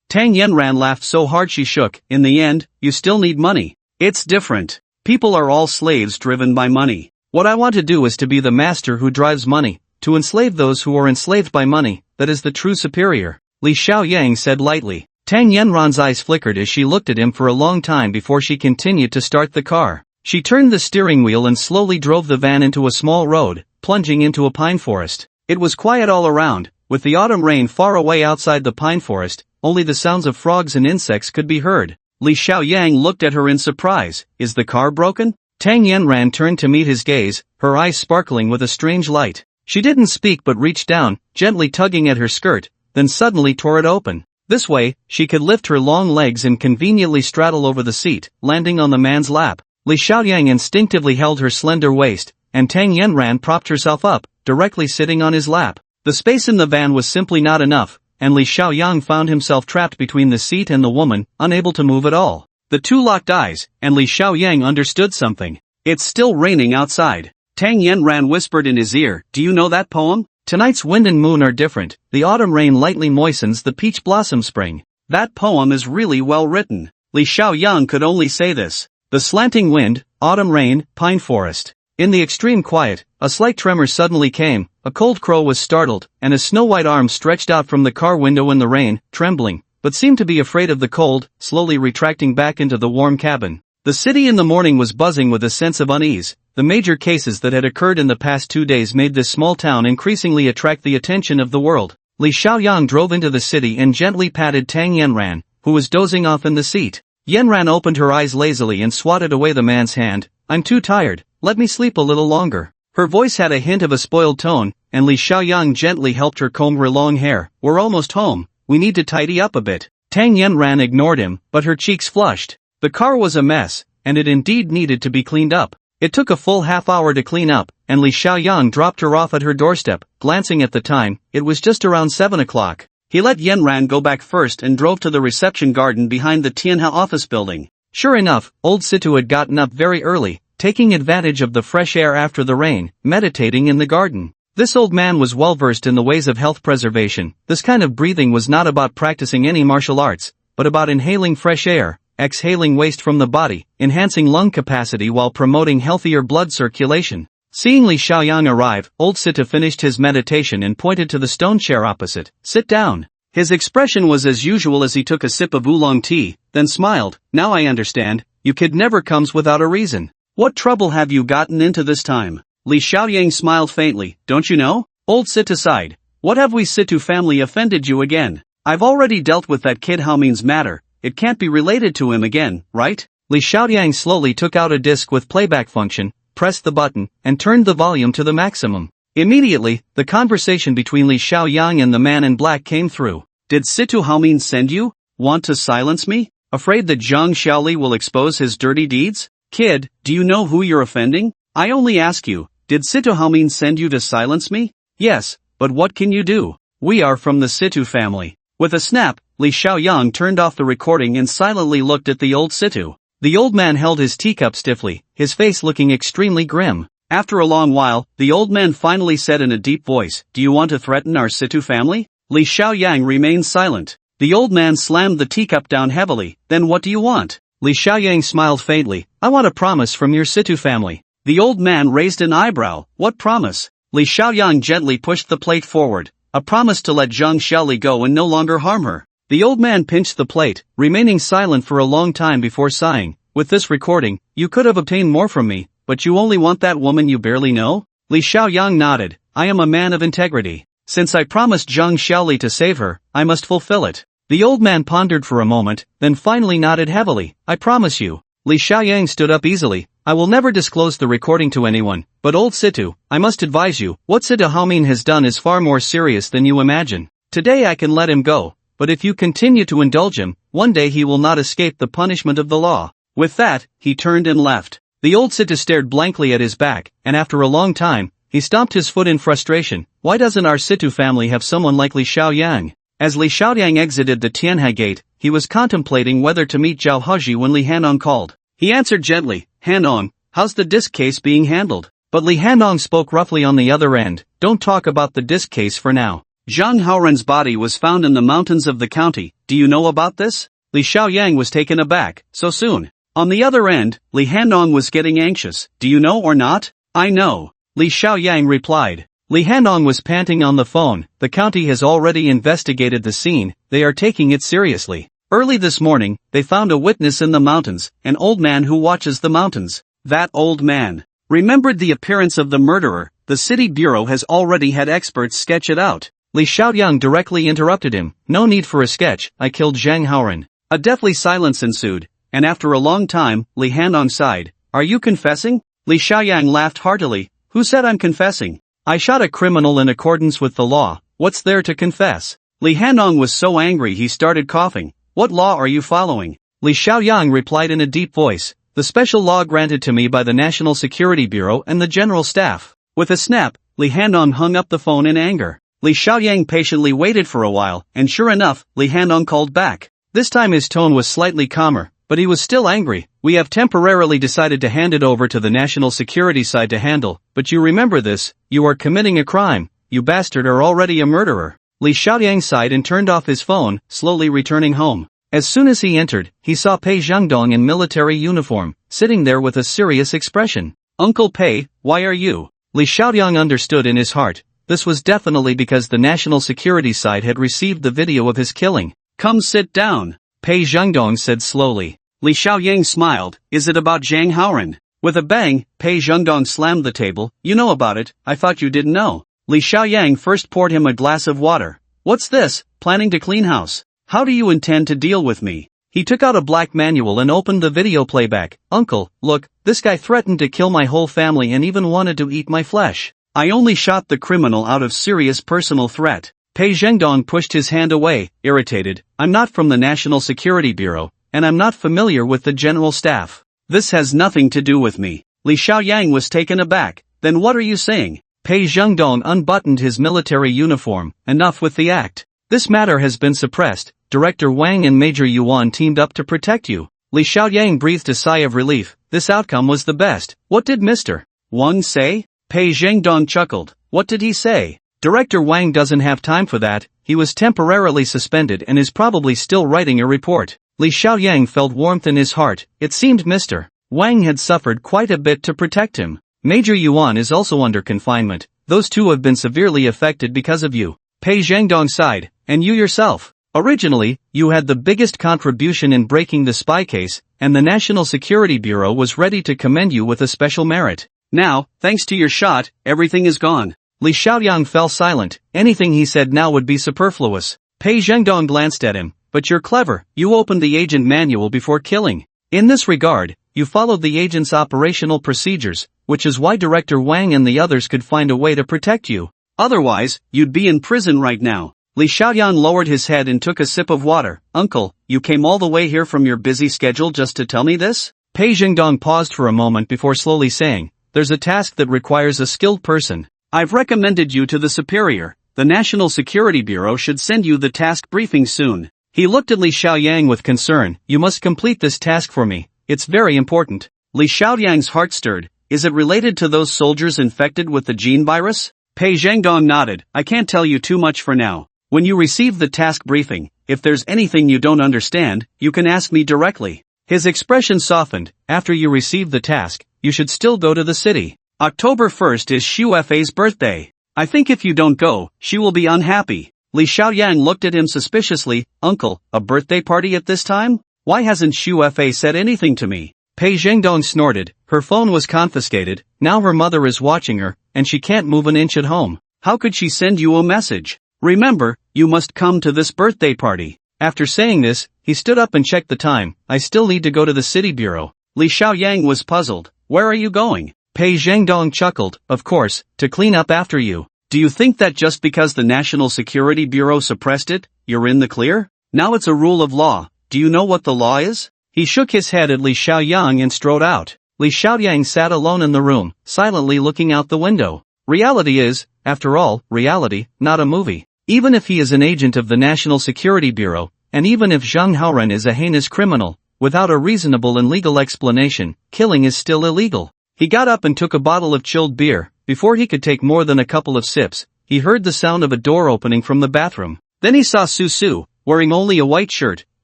Tang Yanran laughed so hard she shook. In the end, you still need money. It's different. People are all slaves driven by money. What I want to do is to be the master who drives money, to enslave those who are enslaved by money, that is the true superior. Li Xiaoyang said lightly. Tang Yanran's eyes flickered as she looked at him for a long time before she continued to start the car. She turned the steering wheel and slowly drove the van into a small road, plunging into a pine forest. It was quiet all around, with the autumn rain far away outside the pine forest. Only the sounds of frogs and insects could be heard. Li Xiaoyang looked at her in surprise. Is the car broken? Tang Yanran turned to meet his gaze, her eyes sparkling with a strange light. She didn't speak but reached down, gently tugging at her skirt, then suddenly tore it open. This way, she could lift her long legs and conveniently straddle over the seat, landing on the man's lap. Li Xiaoyang instinctively held her slender waist, and Tang Yanran propped herself up, directly sitting on his lap. The space in the van was simply not enough, and Li Xiaoyang found himself trapped between the seat and the woman, unable to move at all. The two locked eyes, and Li Xiaoyang understood something. It's still raining outside. Tang Yanran whispered in his ear, do you know that poem? Tonight's wind and moon are different, the autumn rain lightly moistens the peach blossom spring. That poem is really well written. Li Xiaoyang could only say this. The slanting wind, autumn rain, pine forest. In the extreme quiet, a slight tremor suddenly came, a cold crow was startled, and a snow-white arm stretched out from the car window in the rain, trembling, but seemed to be afraid of the cold, slowly retracting back into the warm cabin. The city in the morning was buzzing with a sense of unease. The major cases that had occurred in the past 2 days made this small town increasingly attract the attention of the world. Li Xiaoyang drove into the city and gently patted Tang Yanran, who was dozing off in the seat. Yanran opened her eyes lazily and swatted away the man's hand. I'm too tired, let me sleep a little longer. Her voice had a hint of a spoiled tone, and Li Xiaoyang gently helped her comb her long hair. We're almost home, we need to tidy up a bit. Tang Yanran ignored him, but her cheeks flushed. The car was a mess, and it indeed needed to be cleaned up. It took a full half-hour to clean up, and Li Xiaoyang dropped her off at her doorstep. Glancing at the time, it was just around 7 o'clock. He let Yanran go back first and drove to the reception garden behind the Tianhe office building. Sure enough, old Situ had gotten up very early, taking advantage of the fresh air after the rain, meditating in the garden. This old man was well versed in the ways of health preservation. This kind of breathing was not about practicing any martial arts, but about inhaling fresh air, exhaling waste from the body, enhancing lung capacity while promoting healthier blood circulation. Seeing Li Xiaoyang arrive, old Sita finished his meditation and pointed to the stone chair opposite. Sit down. His expression was as usual as he took a sip of oolong tea, then smiled. Now I understand, you kid never comes without a reason. What trouble have you gotten into this time? Li Xiaoyang smiled faintly. Don't you know? Old Sita sighed. What have we Situ family offended you again? I've already dealt with that kid Haomin's matter, it can't be related to him again, right? Li Xiaoyang slowly took out a disc with playback function, pressed the button, and turned the volume to the maximum. Immediately, the conversation between Li Xiaoyang and the man in black came through. Did Situ Haomin send you? Want to silence me? Afraid that Zhang Xiaoli will expose his dirty deeds? Kid, do you know who you're offending? I only ask you, did Situ Haomin send you to silence me? Yes, but what can you do? We are from the Situ family. With a snap, Li Xiaoyang turned off the recording and silently looked at the old Situ. The old man held his teacup stiffly, his face looking extremely grim. After a long while, the old man finally said in a deep voice, do you want to threaten our Situ family? Li Xiaoyang remained silent. The old man slammed the teacup down heavily. Then what do you want? Li Xiaoyang smiled faintly. I want a promise from your Situ family. The old man raised an eyebrow. What promise? Li Xiaoyang gently pushed the plate forward. A promise to let Zhang Xiaoli go and no longer harm her. The old man pinched the plate, remaining silent for a long time before sighing. With this recording, you could have obtained more from me, but you only want that woman you barely know? Li Xiaoyang nodded. I am a man of integrity. Since I promised Zhang Xiaoli to save her, I must fulfill it. The old man pondered for a moment, then finally nodded heavily. I promise you. Li Xiaoyang stood up easily. I will never disclose the recording to anyone, but old Situ, I must advise you, what Situ Haomin has done is far more serious than you imagine. Today I can let him go, but if you continue to indulge him, one day he will not escape the punishment of the law. With that, he turned and left. The old Situ stared blankly at his back, and after a long time, he stomped his foot in frustration. Why doesn't our Situ family have someone like Li Xiaoyang? As Li Xiaoyang exited the Tianhe gate, he was contemplating whether to meet Zhao Haji when Li Hanong called. He answered gently, Hanong, how's the disc case being handled? But Li Hanong spoke roughly on the other end. Don't talk about the disc case for now. Zhang Haoren's body was found in the mountains of the county. Do you know about this? Li Xiaoyang was taken aback. So soon? On the other end, Li Hanong was getting anxious. Do you know or not? I know. Li Xiaoyang replied. Li Hanong was panting on the phone. The county has already investigated the scene. They are taking it seriously. Early this morning, they found a witness in the mountains, an old man who watches the mountains. That old man remembered the appearance of the murderer. The city bureau has already had experts sketch it out. Li Xiaoyang directly interrupted him. No need for a sketch, I killed Zhang Haoren. A deathly silence ensued, and after a long time, Li Hanong sighed. Are you confessing? Li Xiaoyang laughed heartily. Who said I'm confessing? I shot a criminal in accordance with the law. What's there to confess? Li Hanong was so angry he started coughing. What law are you following? Li Xiaoyang replied in a deep voice. The special law granted to me by the National Security Bureau and the General Staff. With a snap, Li Hanong hung up the phone in anger. Li Xiaoyang patiently waited for a while, and sure enough, Li Hanong called back. This time his tone was slightly calmer. but he was still angry. We have temporarily decided to hand it over to the national security side to handle, but you remember this, you are committing a crime, you bastard are already a murderer. Li Xiaoyang sighed and turned off his phone, slowly returning home. As soon as he entered, he saw Pei Zhengdong in military uniform, sitting there with a serious expression. Uncle Pei, why are you? Li Xiaoyang understood in his heart. This was definitely because the national security side had received the video of his killing. Come sit down, Pei Zhengdong said slowly. Li Xiaoyang smiled. Is it about Zhang Haoran? With a bang, Pei Zhengdong slammed the table. You know about it, I thought you didn't know. Li Xiaoyang first poured him a glass of water. What's this, planning to clean house? How do you intend to deal with me? He took out a black manual and opened the video playback. Uncle, look, this guy threatened to kill my whole family and even wanted to eat my flesh. I only shot the criminal out of serious personal threat. Pei Zhengdong pushed his hand away, irritated. I'm not from the National Security Bureau, and I'm not familiar with the general staff. This has nothing to do with me. Li Xiaoyang was taken aback. Then what are you saying? Pei Zhengdong unbuttoned his military uniform. Enough with the act. This matter has been suppressed. Director Wang and Major Yuan teamed up to protect you. Li Xiaoyang breathed a sigh of relief. This outcome was the best. What did Mr. Wang say? Pei Zhengdong chuckled. What did he say? Director Wang doesn't have time for that. He was temporarily suspended and is probably still writing a report. Li Xiaoyang felt warmth in his heart. It seemed Mr. Wang had suffered quite a bit to protect him. Major Yuan is also under confinement. Those two have been severely affected because of you. Pei Zhengdong sighed. And you yourself. Originally, you had the biggest contribution in breaking the spy case, and the National Security Bureau was ready to commend you with a special merit. Now, thanks to your shot, everything is gone. Li Xiaoyang fell silent. Anything he said now would be superfluous. Pei Zhengdong glanced at him. But you're clever. You opened the agent manual before killing. In this regard, you followed the agent's operational procedures, which is why Director Wang and the others could find a way to protect you. Otherwise, you'd be in prison right now. Li Xiaoyang lowered his head and took a sip of water. Uncle, you came all the way here from your busy schedule just to tell me this? Pei Zhengdong paused for a moment before slowly saying, there's a task that requires a skilled person. I've recommended you to the superior. The National Security Bureau should send you the task briefing soon. He looked at Li Xiaoyang with concern. You must complete this task for me. It's very important. Li Xiaoyang's heart stirred. Is it related to those soldiers infected with the gene virus? Pei Zhengdong nodded. I can't tell you too much for now. When you receive the task briefing, if there's anything you don't understand, you can ask me directly. His expression softened. After you receive the task, you should still go to the city. October 1st is Xu Fei's birthday. I think if you don't go, she will be unhappy. Li Xiaoyang looked at him suspiciously. Uncle, a birthday party at this time? Why hasn't Xu Fei said anything to me? Pei Zhengdong snorted. Her phone was confiscated. Now her mother is watching her, and she can't move an inch at home. How could she send you a message? Remember, you must come to this birthday party. After saying this, he stood up and checked the time. I still need to go to the city bureau. Li Xiaoyang was puzzled. Where are you going? Pei Zhengdong chuckled. Of course, to clean up after you. Do you think that just because the National Security Bureau suppressed it, you're in the clear? Now it's a rule of law. Do you know what the law is? He shook his head at Li Xiaoyang and strode out. Li Xiaoyang sat alone in the room, silently looking out the window. Reality is, after all, reality, not a movie. Even if he is an agent of the National Security Bureau, and even if Zhang Haoran is a heinous criminal, without a reasonable and legal explanation, killing is still illegal. He got up and took a bottle of chilled beer. Before he could take more than a couple of sips, he heard the sound of a door opening from the bathroom. Then he saw Su, wearing only a white shirt,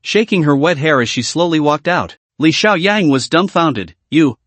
shaking her wet hair as she slowly walked out. Li Xiaoyang was dumbfounded.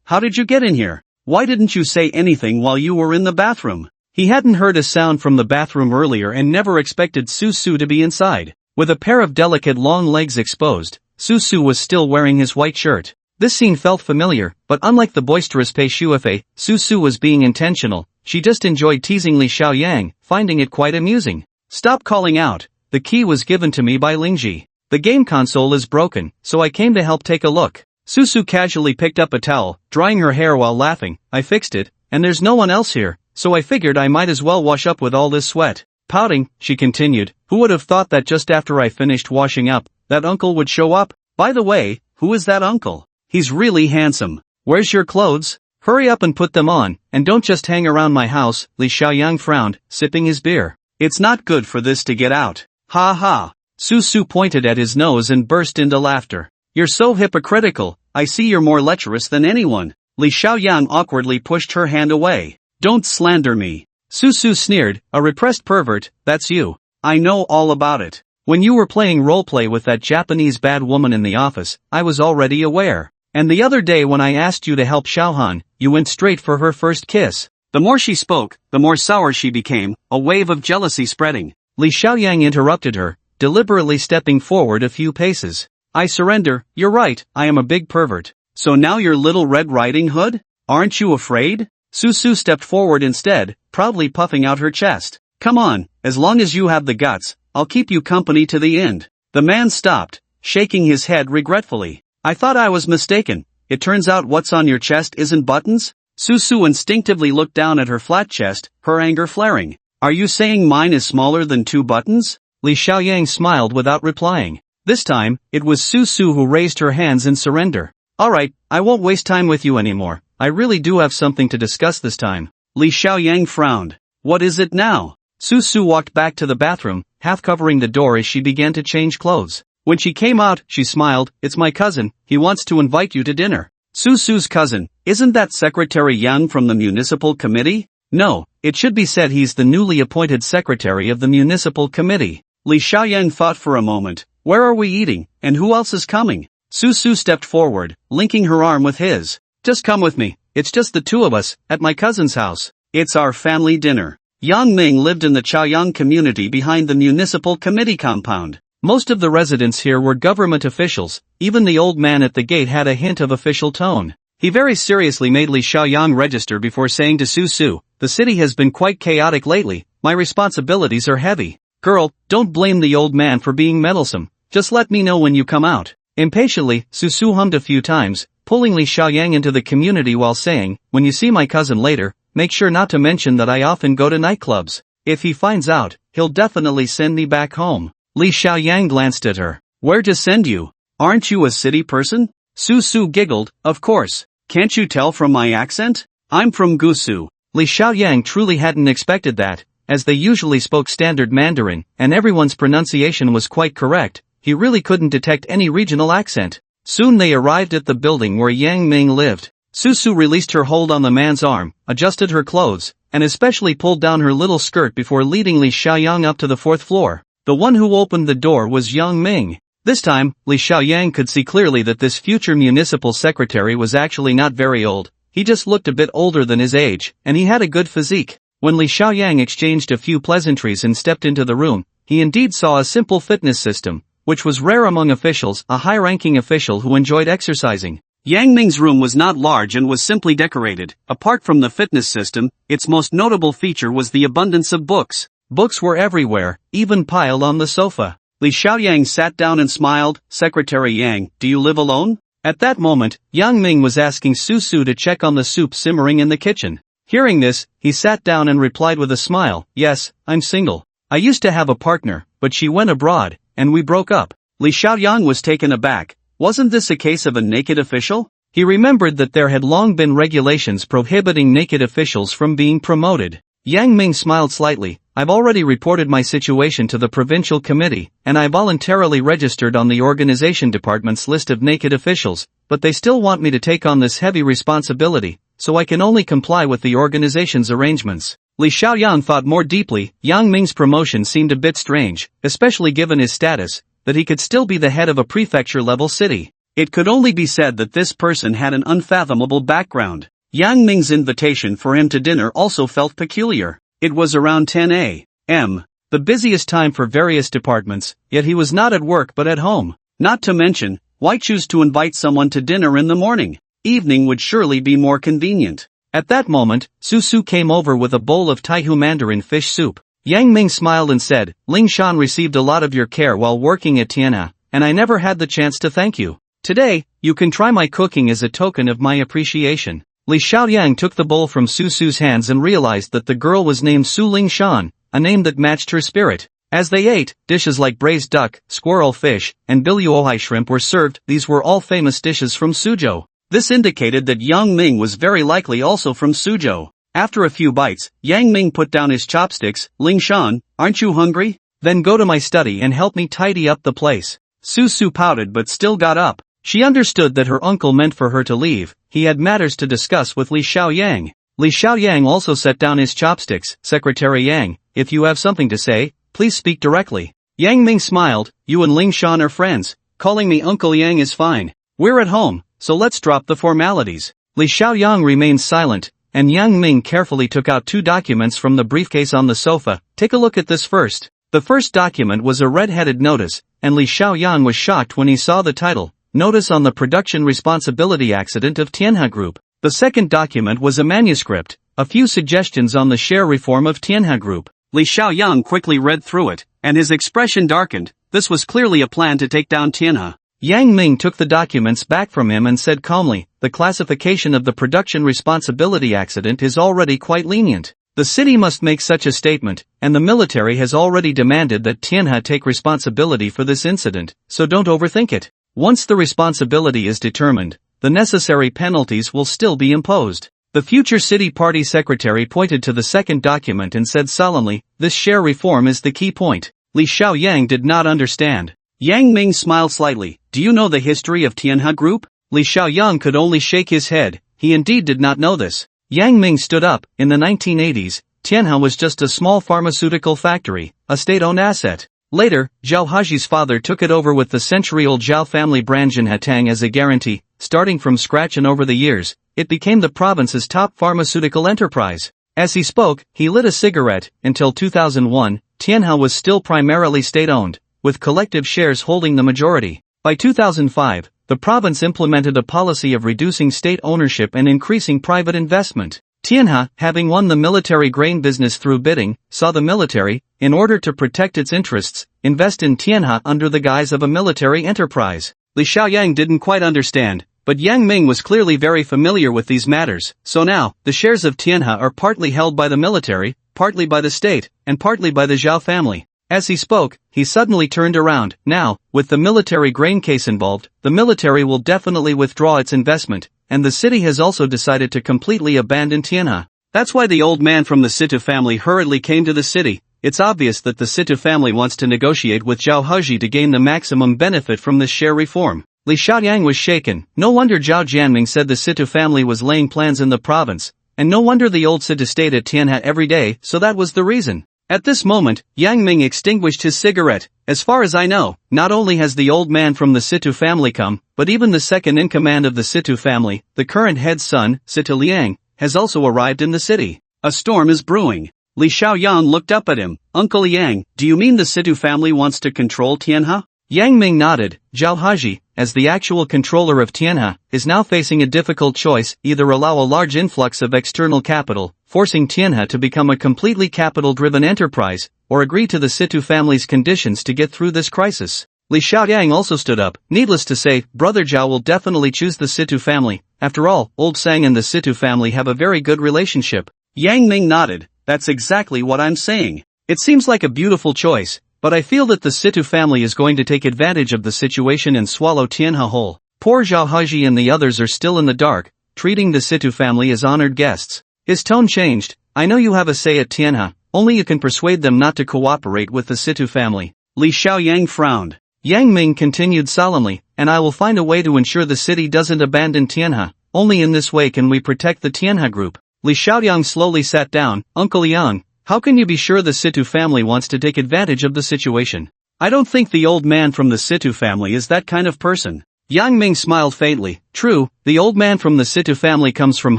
How did you get in here? Why didn't you say anything while you were in the bathroom? He hadn't heard a sound from the bathroom earlier and never expected Su to be inside. With a pair of delicate long legs exposed, Su was still wearing his white shirt. This scene felt familiar, but unlike the boisterous Pei Shuifei, Su was being intentional. She just enjoyed teasing Li Xiaoyang, finding it quite amusing. Stop calling out. The key was given to me by Lingji. The game console is broken, so I came to help take a look. Su casually picked up a towel, drying her hair while laughing. I fixed it, and there's no one else here, so I figured I might as well wash up with all this sweat. Pouting, she continued, who would have thought that just after I finished washing up, that uncle would show up? By the way, who is that uncle? He's really handsome. Where's your clothes? Hurry up and put them on, and don't just hang around my house. Li Xiaoyang frowned, sipping his beer. It's not good for this to get out. Ha ha. Su pointed at his nose and burst into laughter. You're so hypocritical, I see you're more lecherous than anyone. Li Xiaoyang awkwardly pushed her hand away. Don't slander me. Su sneered, a repressed pervert, that's you. I know all about it. When you were playing roleplay with that Japanese bad woman in the office, I was already aware. And the other day when I asked you to help Xiaohan, you went straight for her first kiss. The more she spoke, the more sour she became, a wave of jealousy spreading. Li Xiaoyang interrupted her, deliberately stepping forward a few paces. I surrender, you're right, I am a big pervert. So now you're Little Red Riding Hood? Aren't you afraid? Su stepped forward instead, proudly puffing out her chest. Come on, as long as you have the guts, I'll keep you company to the end. The man stopped, shaking his head regretfully. I thought I was mistaken. It turns out what's on your chest isn't buttons? Su instinctively looked down at her flat chest, her anger flaring. Are you saying mine is smaller than 2 buttons? Li Xiaoyang smiled without replying. This time, it was Su who raised her hands in surrender. Alright, I won't waste time with you anymore. I really do have something to discuss this time. Li Xiaoyang frowned. What is it now? Su walked back to the bathroom, half covering the door as she began to change clothes. When she came out, she smiled. It's my cousin, he wants to invite you to dinner. Su's cousin, isn't that Secretary Yang from the municipal committee? No, it should be said he's the newly appointed secretary of the municipal committee. Li Xiaoyang thought for a moment. Where are we eating, and who else is coming? Su stepped forward, linking her arm with his. Just come with me, it's just the 2 of us, at my cousin's house. It's our family dinner. Yang Ming lived in the Chaoyang community behind the municipal committee compound. Most of the residents here were government officials, even the old man at the gate had a hint of official tone. He very seriously made Li Xiaoyang register before saying to Su, the city has been quite chaotic lately, my responsibilities are heavy. Girl, don't blame the old man for being meddlesome, just let me know when you come out. Impatiently, Su hummed a few times, pulling Li Xiaoyang into the community while saying, when you see my cousin later, make sure not to mention that I often go to nightclubs. If he finds out, he'll definitely send me back home. Li Xiaoyang glanced at her. Where to send you? Aren't you a city person? Su giggled, of course. Can't you tell from my accent? I'm from Gusu. Li Xiaoyang truly hadn't expected that, as they usually spoke standard Mandarin, and everyone's pronunciation was quite correct. He really couldn't detect any regional accent. Soon they arrived at the building where Yang Ming lived. Su released her hold on the man's arm, adjusted her clothes, and especially pulled down her little skirt before leading Li Xiaoyang up to the 4th floor. The one who opened the door was Yang Ming. This time, Li Xiaoyang could see clearly that this future municipal secretary was actually not very old. He just looked a bit older than his age, and he had a good physique. When Li Xiaoyang exchanged a few pleasantries and stepped into the room, he indeed saw a simple fitness system, which was rare among officials, a high-ranking official who enjoyed exercising. Yang Ming's room was not large and was simply decorated. Apart from the fitness system, its most notable feature was the abundance of books. Books were everywhere, even piled on the sofa. Li Xiaoyang sat down and smiled. Secretary Yang, do you live alone? At that moment, Yang Ming was asking Su to check on the soup simmering in the kitchen. Hearing this, he sat down and replied with a smile, yes, I'm single. I used to have a partner, but she went abroad, and we broke up. Li Xiaoyang was taken aback. Wasn't this a case of a naked official? He remembered that there had long been regulations prohibiting naked officials from being promoted. Yang Ming smiled slightly. I've already reported my situation to the provincial committee, and I voluntarily registered on the organization department's list of naked officials, but they still want me to take on this heavy responsibility, so I can only comply with the organization's arrangements. Li Xiaoyang thought more deeply. Yang Ming's promotion seemed a bit strange, especially given his status, that he could still be the head of a prefecture-level city. It could only be said that this person had an unfathomable background. Yang Ming's invitation for him to dinner also felt peculiar. It was around 10 a.m., the busiest time for various departments, yet he was not at work but at home. Not to mention, why choose to invite someone to dinner in the morning? Evening would surely be more convenient. At that moment, Su came over with a bowl of Taihu Mandarin fish soup. Yang Ming smiled and said, Ling Shan received a lot of your care while working at Tiana, and I never had the chance to thank you. Today, you can try my cooking as a token of my appreciation. Li Xiaoyang took the bowl from Su's hands and realized that the girl was named Su Ling Shan, a name that matched her spirit. As they ate, dishes like braised duck, squirrel fish, and biluohai shrimp were served. These were all famous dishes from Suzhou. This indicated that Yang Ming was very likely also from Suzhou. After a few bites, Yang Ming put down his chopsticks. Ling Shan, aren't you hungry? Then go to my study and help me tidy up the place. Su pouted but still got up. She understood that her uncle meant for her to leave. He had matters to discuss with Li Xiaoyang. Li Xiaoyang also set down his chopsticks. Secretary Yang, if you have something to say, please speak directly. Yang Ming smiled. You and Ling Shan are friends. Calling me Uncle Yang is fine. We're at home, so let's drop the formalities. Li Xiaoyang remained silent, and Yang Ming carefully took out 2 documents from the briefcase on the sofa. Take a look at this first. The first document was a red-headed notice, and Li Xiaoyang was shocked when he saw the title, Notice on the Production Responsibility Accident of Tianhe Group. The second document was a manuscript, a few suggestions on the share reform of Tianhe Group. Li Xiaoyang quickly read through it, and his expression darkened. This was clearly a plan to take down Tianhe. Yang Ming took the documents back from him and said calmly, the classification of the production responsibility accident is already quite lenient. The city must make such a statement, and the military has already demanded that Tianhe take responsibility for this incident, so don't overthink it. Once the responsibility is determined, the necessary penalties will still be imposed. The future city party secretary pointed to the second document and said solemnly, this share reform is the key point. Li Xiaoyang did not understand. Yang Ming smiled slightly. Do you know the history of Tianhe Group? Li Xiaoyang could only shake his head. He indeed did not know this. Yang Ming stood up. In the 1980s, Tianhe was just a small pharmaceutical factory, a state-owned asset. Later, Zhao Haji's father took it over with the century-old Zhao family brand Jinhetang as a guarantee. Starting from scratch and over the years, it became the province's top pharmaceutical enterprise. As he spoke, he lit a cigarette. Until 2001, Tianhe was still primarily state-owned, with collective shares holding the majority. By 2005, the province implemented a policy of reducing state ownership and increasing private investment. Tianhe, having won the military grain business through bidding, saw the military, in order to protect its interests, invest in Tianhe under the guise of a military enterprise. Li Xiaoyang didn't quite understand, but Yang Ming was clearly very familiar with these matters, so now, the shares of Tianhe are partly held by the military, partly by the state, and partly by the Zhao family. As he spoke, he suddenly turned around. Now, with the military grain case involved, the military will definitely withdraw its investment, and the city has also decided to completely abandon Tianhe. That's why the old man from the Situ family hurriedly came to the city. It's obvious that the Situ family wants to negotiate with Zhao Haji to gain the maximum benefit from this share reform. Li Xiaoyang was shaken. No wonder Zhao Jianming said the Situ family was laying plans in the province, and no wonder the old Situ stayed at Tianhe every day, so that was the reason. At this moment, Yang Ming extinguished his cigarette. As far as I know, not only has the old man from the Situ family come, but even the second in command of the Situ family, the current head's son, Situ Liang, has also arrived in the city. A storm is brewing. Li Xiaoyang looked up at him. Uncle Yang, do you mean the Situ family wants to control Tianhe? Yang Ming nodded. Zhao Haji, as the actual controller of Tianhe, is now facing a difficult choice: either allow a large influx of external capital, forcing Tianhe to become a completely capital-driven enterprise, or agree to the Situ family's conditions to get through this crisis. Li Xiaoyang also stood up. Needless to say, Brother Zhao will definitely choose the Situ family. After all, Old Sang and the Situ family have a very good relationship. Yang Ming nodded. That's exactly what I'm saying. It seems like a beautiful choice, but I feel that the Situ family is going to take advantage of the situation and swallow Tianhe whole. Poor Zhao Haji and the others are still in the dark, treating the Situ family as honored guests. His tone changed. I know you have a say at Tianhe, only you can persuade them not to cooperate with the Situ family. Li Xiaoyang frowned. Yang Ming continued solemnly, and I will find a way to ensure the city doesn't abandon Tianhe. Only in this way can we protect the Tianhe group. Li Xiaoyang slowly sat down. Uncle Yang, how can you be sure the Situ family wants to take advantage of the situation? I don't think the old man from the Situ family is that kind of person. Yang Ming smiled faintly. True, the old man from the Situ family comes from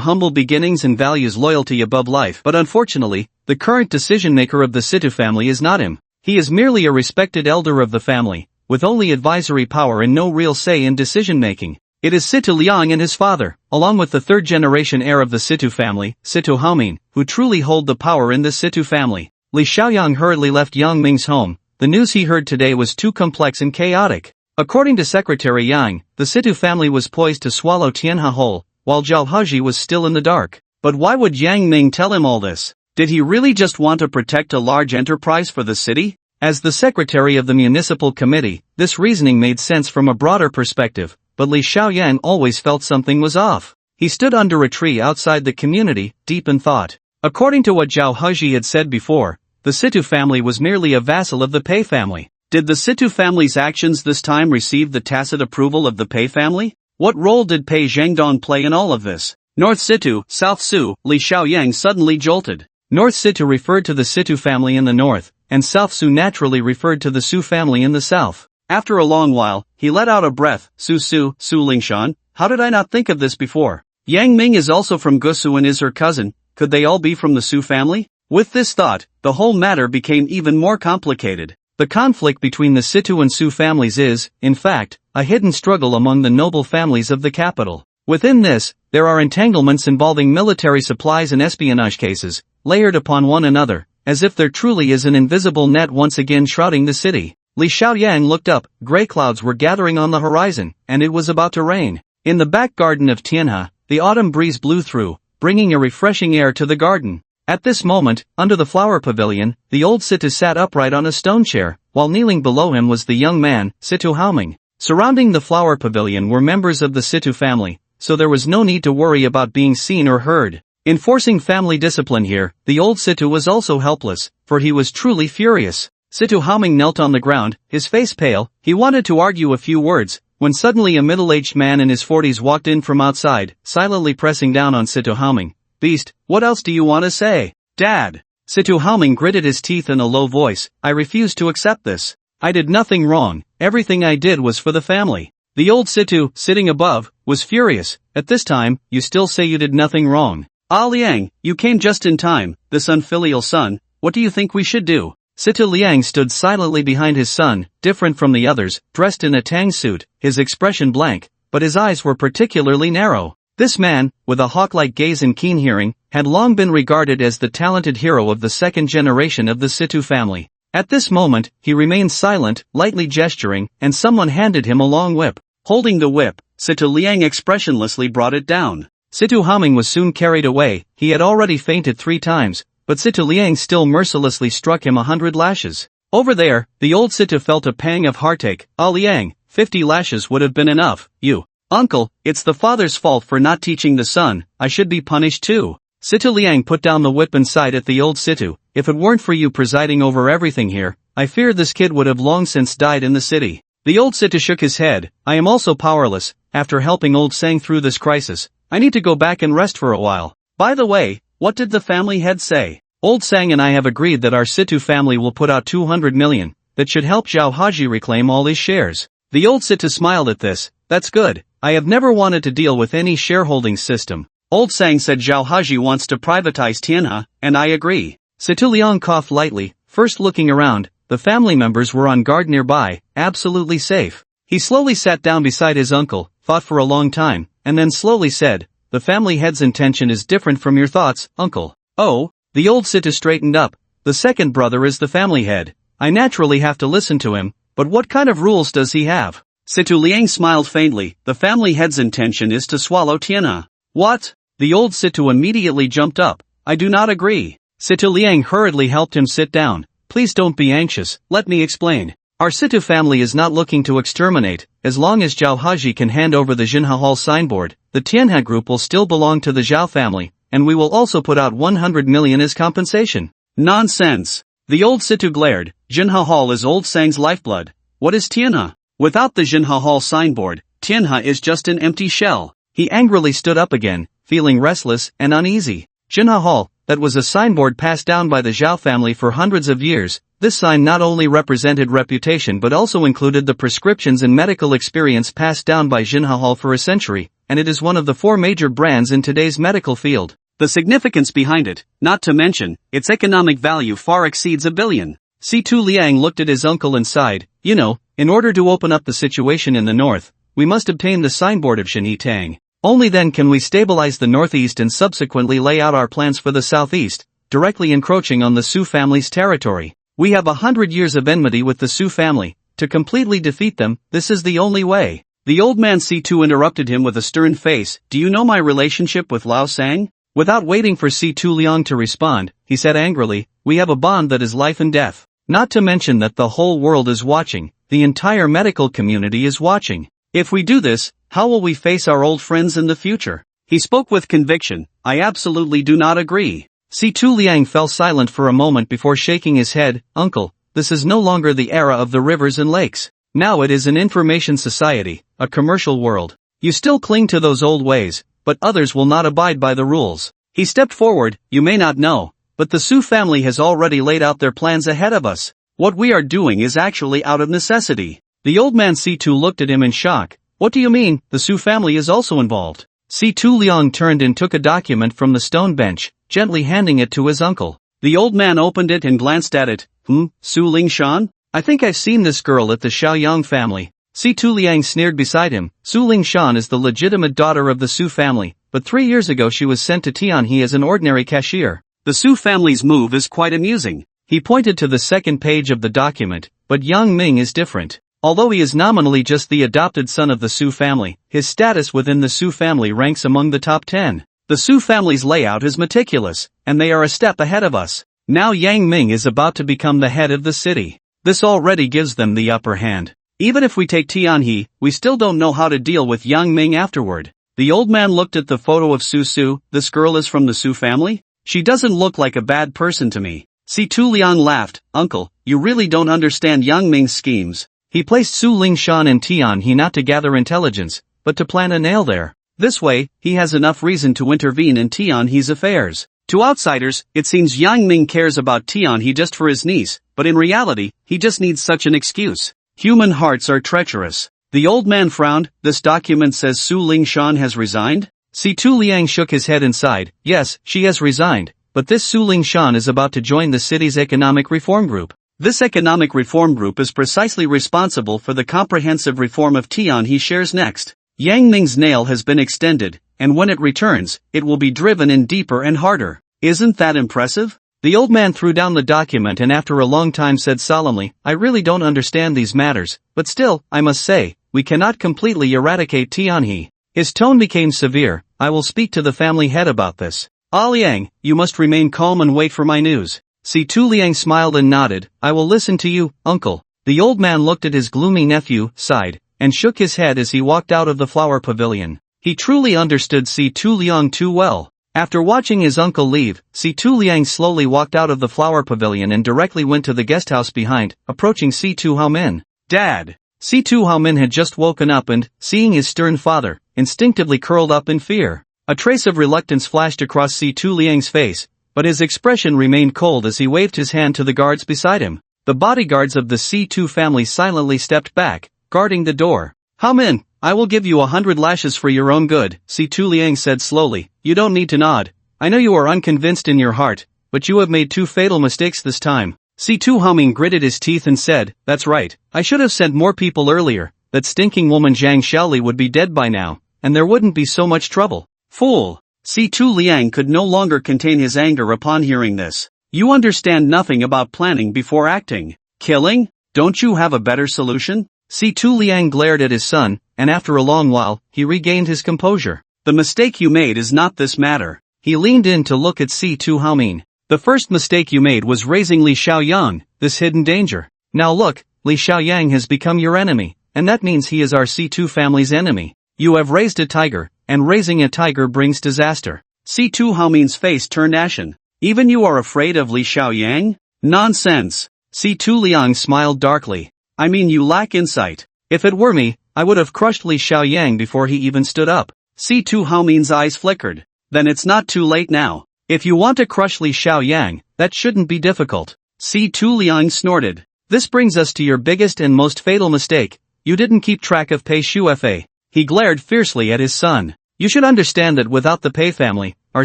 humble beginnings and values loyalty above life, but unfortunately, the current decision-maker of the Situ family is not him. He is merely a respected elder of the family, with only advisory power and no real say in decision-making. It is Situ Liang and his father, along with the third-generation heir of the Situ family, Situ Haomin, who truly hold the power in the Situ family. Li Xiaoyang hurriedly left Yang Ming's home. The news he heard today was too complex and chaotic. According to Secretary Yang, the Situ family was poised to swallow Tianhe whole, while Zhao Haji was still in the dark. But why would Yang Ming tell him all this? Did he really just want to protect a large enterprise for the city? As the secretary of the municipal committee, this reasoning made sense from a broader perspective, but Li Xiaoyang always felt something was off. He stood under a tree outside the community, deep in thought. According to what Zhao Haji had said before, the Situ family was merely a vassal of the Pei family. Did the Situ family's actions this time receive the tacit approval of the Pei family? What role did Pei Zhangdong play in all of this? North Situ, South Su, Li Xiaoyang suddenly jolted. North Situ referred to the Situ family in the north, and South Su naturally referred to the Su family in the south. After a long while, he let out a breath. Su Lingshan, how did I not think of this before? Yang Ming is also from Gusu and is her cousin. Could they all be from the Su family? With this thought, the whole matter became even more complicated. The conflict between the Situ and Su families is, in fact, a hidden struggle among the noble families of the capital. Within this, there are entanglements involving military supplies and espionage cases, layered upon one another, as if there truly is an invisible net once again shrouding the city. Li Xiaoyang looked up, gray clouds were gathering on the horizon, and it was about to rain. In the back garden of Tianhe, the autumn breeze blew through, bringing a refreshing air to the garden. At this moment, under the flower pavilion, the old Situ sat upright on a stone chair, while kneeling below him was the young man, Situ Haoming. Surrounding the flower pavilion were members of the Situ family, so there was no need to worry about being seen or heard. Enforcing family discipline here, the old Situ was also helpless, for he was truly furious. Situ Haoming knelt on the ground, his face pale. He wanted to argue a few words, when suddenly a middle-aged man in his 40s walked in from outside, silently pressing down on Situ Haoming. Beast, what else do you want to say? Dad. Situ Haoming gritted his teeth in a low voice. I refuse to accept this. I did nothing wrong, everything I did was for the family. The old Situ, sitting above, was furious. At this time, you still say you did nothing wrong. Ah Liang, you came just in time, this unfilial son, what do you think we should do? Situ Liang stood silently behind his son, different from the others, dressed in a tang suit, his expression blank, but his eyes were particularly narrow. This man, with a hawk-like gaze and keen hearing, had long been regarded as the talented hero of the second generation of the Situ family. At this moment, he remained silent, lightly gesturing, and someone handed him a long whip. Holding the whip, Situ Liang expressionlessly brought it down. Situ Haoming was soon carried away. He had already fainted 3 times, but Situ Liang still mercilessly struck him 100 lashes. Over there, the old Situ felt a pang of heartache. Ah Liang, 50 lashes would have been enough. You. Uncle, it's the father's fault for not teaching the son, I should be punished too. Situ Liang put down the whip and sighed at the old Situ. If it weren't for you presiding over everything here, I fear this kid would have long since died in the city. The old Situ shook his head. I am also powerless. After helping old Sang through this crisis, I need to go back and rest for a while. By the way, what did the family head say? Old Sang and I have agreed that our Situ family will put out 200 million, that should help Zhao Haji reclaim all his shares. The old Situ smiled at this. That's good. I have never wanted to deal with any shareholding system. Old Sang said Zhao Haji wants to privatize Tianhe, and I agree. Situ Liang coughed lightly, first looking around. The family members were on guard nearby, absolutely safe. He slowly sat down beside his uncle, thought for a long time, and then slowly said, the family head's intention is different from your thoughts, uncle. Oh, the old Situ straightened up. The second brother is the family head. I naturally have to listen to him, but what kind of rules does he have? Situ Liang smiled faintly. The family head's intention is to swallow Tianhe. What? The old Situ immediately jumped up. I do not agree. Situ Liang hurriedly helped him sit down. Please don't be anxious, let me explain. Our Situ family is not looking to exterminate. As long as Zhao Haji can hand over the Jinha Hall signboard, the Tianhe group will still belong to the Zhao family, and we will also put out 100 million as compensation. Nonsense. The old Situ glared. Jinha Hall is old Sang's lifeblood. What is Tianhe? Without the Jinha Hall signboard, Tianhe is just an empty shell. He angrily stood up again, feeling restless and uneasy. Jinha Hall, that was a signboard passed down by the Zhao family for hundreds of years. This sign not only represented reputation but also included the prescriptions and medical experience passed down by Jinha Hall for a century, and it is one of the 4 major brands in today's medical field. The significance behind it, not to mention, its economic value far exceeds $1 billion. Situ Liang looked at his uncle and sighed. You know, in order to open up the situation in the north, we must obtain the signboard of Shenhe Tang. Only then can we stabilize the northeast and subsequently lay out our plans for the southeast, directly encroaching on the Su family's territory. We have 100 years of enmity with the Su family. To completely defeat them, this is the only way. The old man Situ interrupted him with a stern face. Do you know my relationship with Lao Sang? Without waiting for Situ Liang to respond, he said angrily, we have a bond that is life and death. Not to mention that the whole world is watching, the entire medical community is watching. If we do this, how will we face our old friends in the future? He spoke with conviction. I absolutely do not agree. Situ Liang fell silent for a moment before shaking his head. Uncle, this is no longer the era of the rivers and lakes. Now it is an information society, a commercial world. You still cling to those old ways, but others will not abide by the rules. He stepped forward. You may not know, but the Su family has already laid out their plans ahead of us. What we are doing is actually out of necessity. The old man C2 looked at him in shock. What do you mean? The Su family is also involved. C2 Liang turned and took a document from the stone bench, gently handing it to his uncle. The old man opened it and glanced at it. Su Lingshan? I think I've seen this girl at the Xiaoyang family. C2 Liang sneered beside him. Su Lingshan is the legitimate daughter of the Su family, but 3 years ago she was sent to Tianhe as an ordinary cashier. The Su family's move is quite amusing. He pointed to the second page of the document, but Yang Ming is different. Although he is nominally just the adopted son of the Su family, his status within the Su family ranks among the top 10. The Su family's layout is meticulous, and they are a step ahead of us. Now Yang Ming is about to become the head of the city. This already gives them the upper hand. Even if we take Tianhe, we still don't know how to deal with Yang Ming afterward. The old man looked at the photo of Su. This girl is from the Su family? She doesn't look like a bad person to me. C2 Liang laughed. Uncle, you really don't understand Yang Ming's schemes. He placed Su Lingshan in Tianhe not to gather intelligence, but to plant a nail there. This way, he has enough reason to intervene in Tianhe's affairs. To outsiders, it seems Yang Ming cares about Tianhe just for his niece, but in reality, he just needs such an excuse. Human hearts are treacherous. The old man frowned. This document says Su Lingshan has resigned? C2 Liang shook his head and sighed. Yes, she has resigned, but this Su Lingshan is about to join the city's economic reform group. This economic reform group is precisely responsible for the comprehensive reform of Tianhe shares next. Yang Ming's nail has been extended, and when it returns, it will be driven in deeper and harder. Isn't that impressive? The old man threw down the document and after a long time said solemnly, I really don't understand these matters, but still, I must say, we cannot completely eradicate Tianhe. His tone became severe. I will speak to the family head about this. Ah Liang, you must remain calm and wait for my news. C2 Liang smiled and nodded. I will listen to you, uncle. The old man looked at his gloomy nephew, sighed, and shook his head as he walked out of the flower pavilion. He truly understood C2 Liang too well. After watching his uncle leave, C2 Liang slowly walked out of the flower pavilion and directly went to the guesthouse behind, approaching C2 Haomin. Dad! C2 Haomin had just woken up and, seeing his stern father, instinctively curled up in fear. A trace of reluctance flashed across C2 Liang's face, but his expression remained cold as he waved his hand to the guards beside him. The bodyguards of the C2 family silently stepped back, guarding the door. Haomin, I will give you 100 lashes for your own good, C2 Liang said slowly. You don't need to nod. I know you are unconvinced in your heart, but you have made 2 fatal mistakes this time. C2 Haomin gritted his teeth and said, that's right, I should have sent more people earlier. That stinking woman Zhang Xiaoli would be dead by now, and there wouldn't be so much trouble. Fool! C2 Liang could no longer contain his anger upon hearing this. You understand nothing about planning before acting. Killing? Don't you have a better solution? C2 Liang glared at his son, and after a long while, he regained his composure. The mistake you made is not this matter. He leaned in to look at C2 Haomin. The first mistake you made was raising Li Xiaoyang, this hidden danger. Now look, Li Xiaoyang has become your enemy, and that means he is our C2 family's enemy. You have raised a tiger, and raising a tiger brings disaster. C2 Haomin's face turned ashen. Even you are afraid of Li Xiaoyang? Nonsense. C2 Liang smiled darkly. I mean you lack insight. If it were me, I would have crushed Li Xiaoyang before he even stood up. C2 Haomin's eyes flickered. Then it's not too late now. If you want to crush Li Xiaoyang, that shouldn't be difficult. C2 Liang snorted. This brings us to your biggest and most fatal mistake. You didn't keep track of Pei Shufe. He glared fiercely at his son. You should understand that without the Pei family, our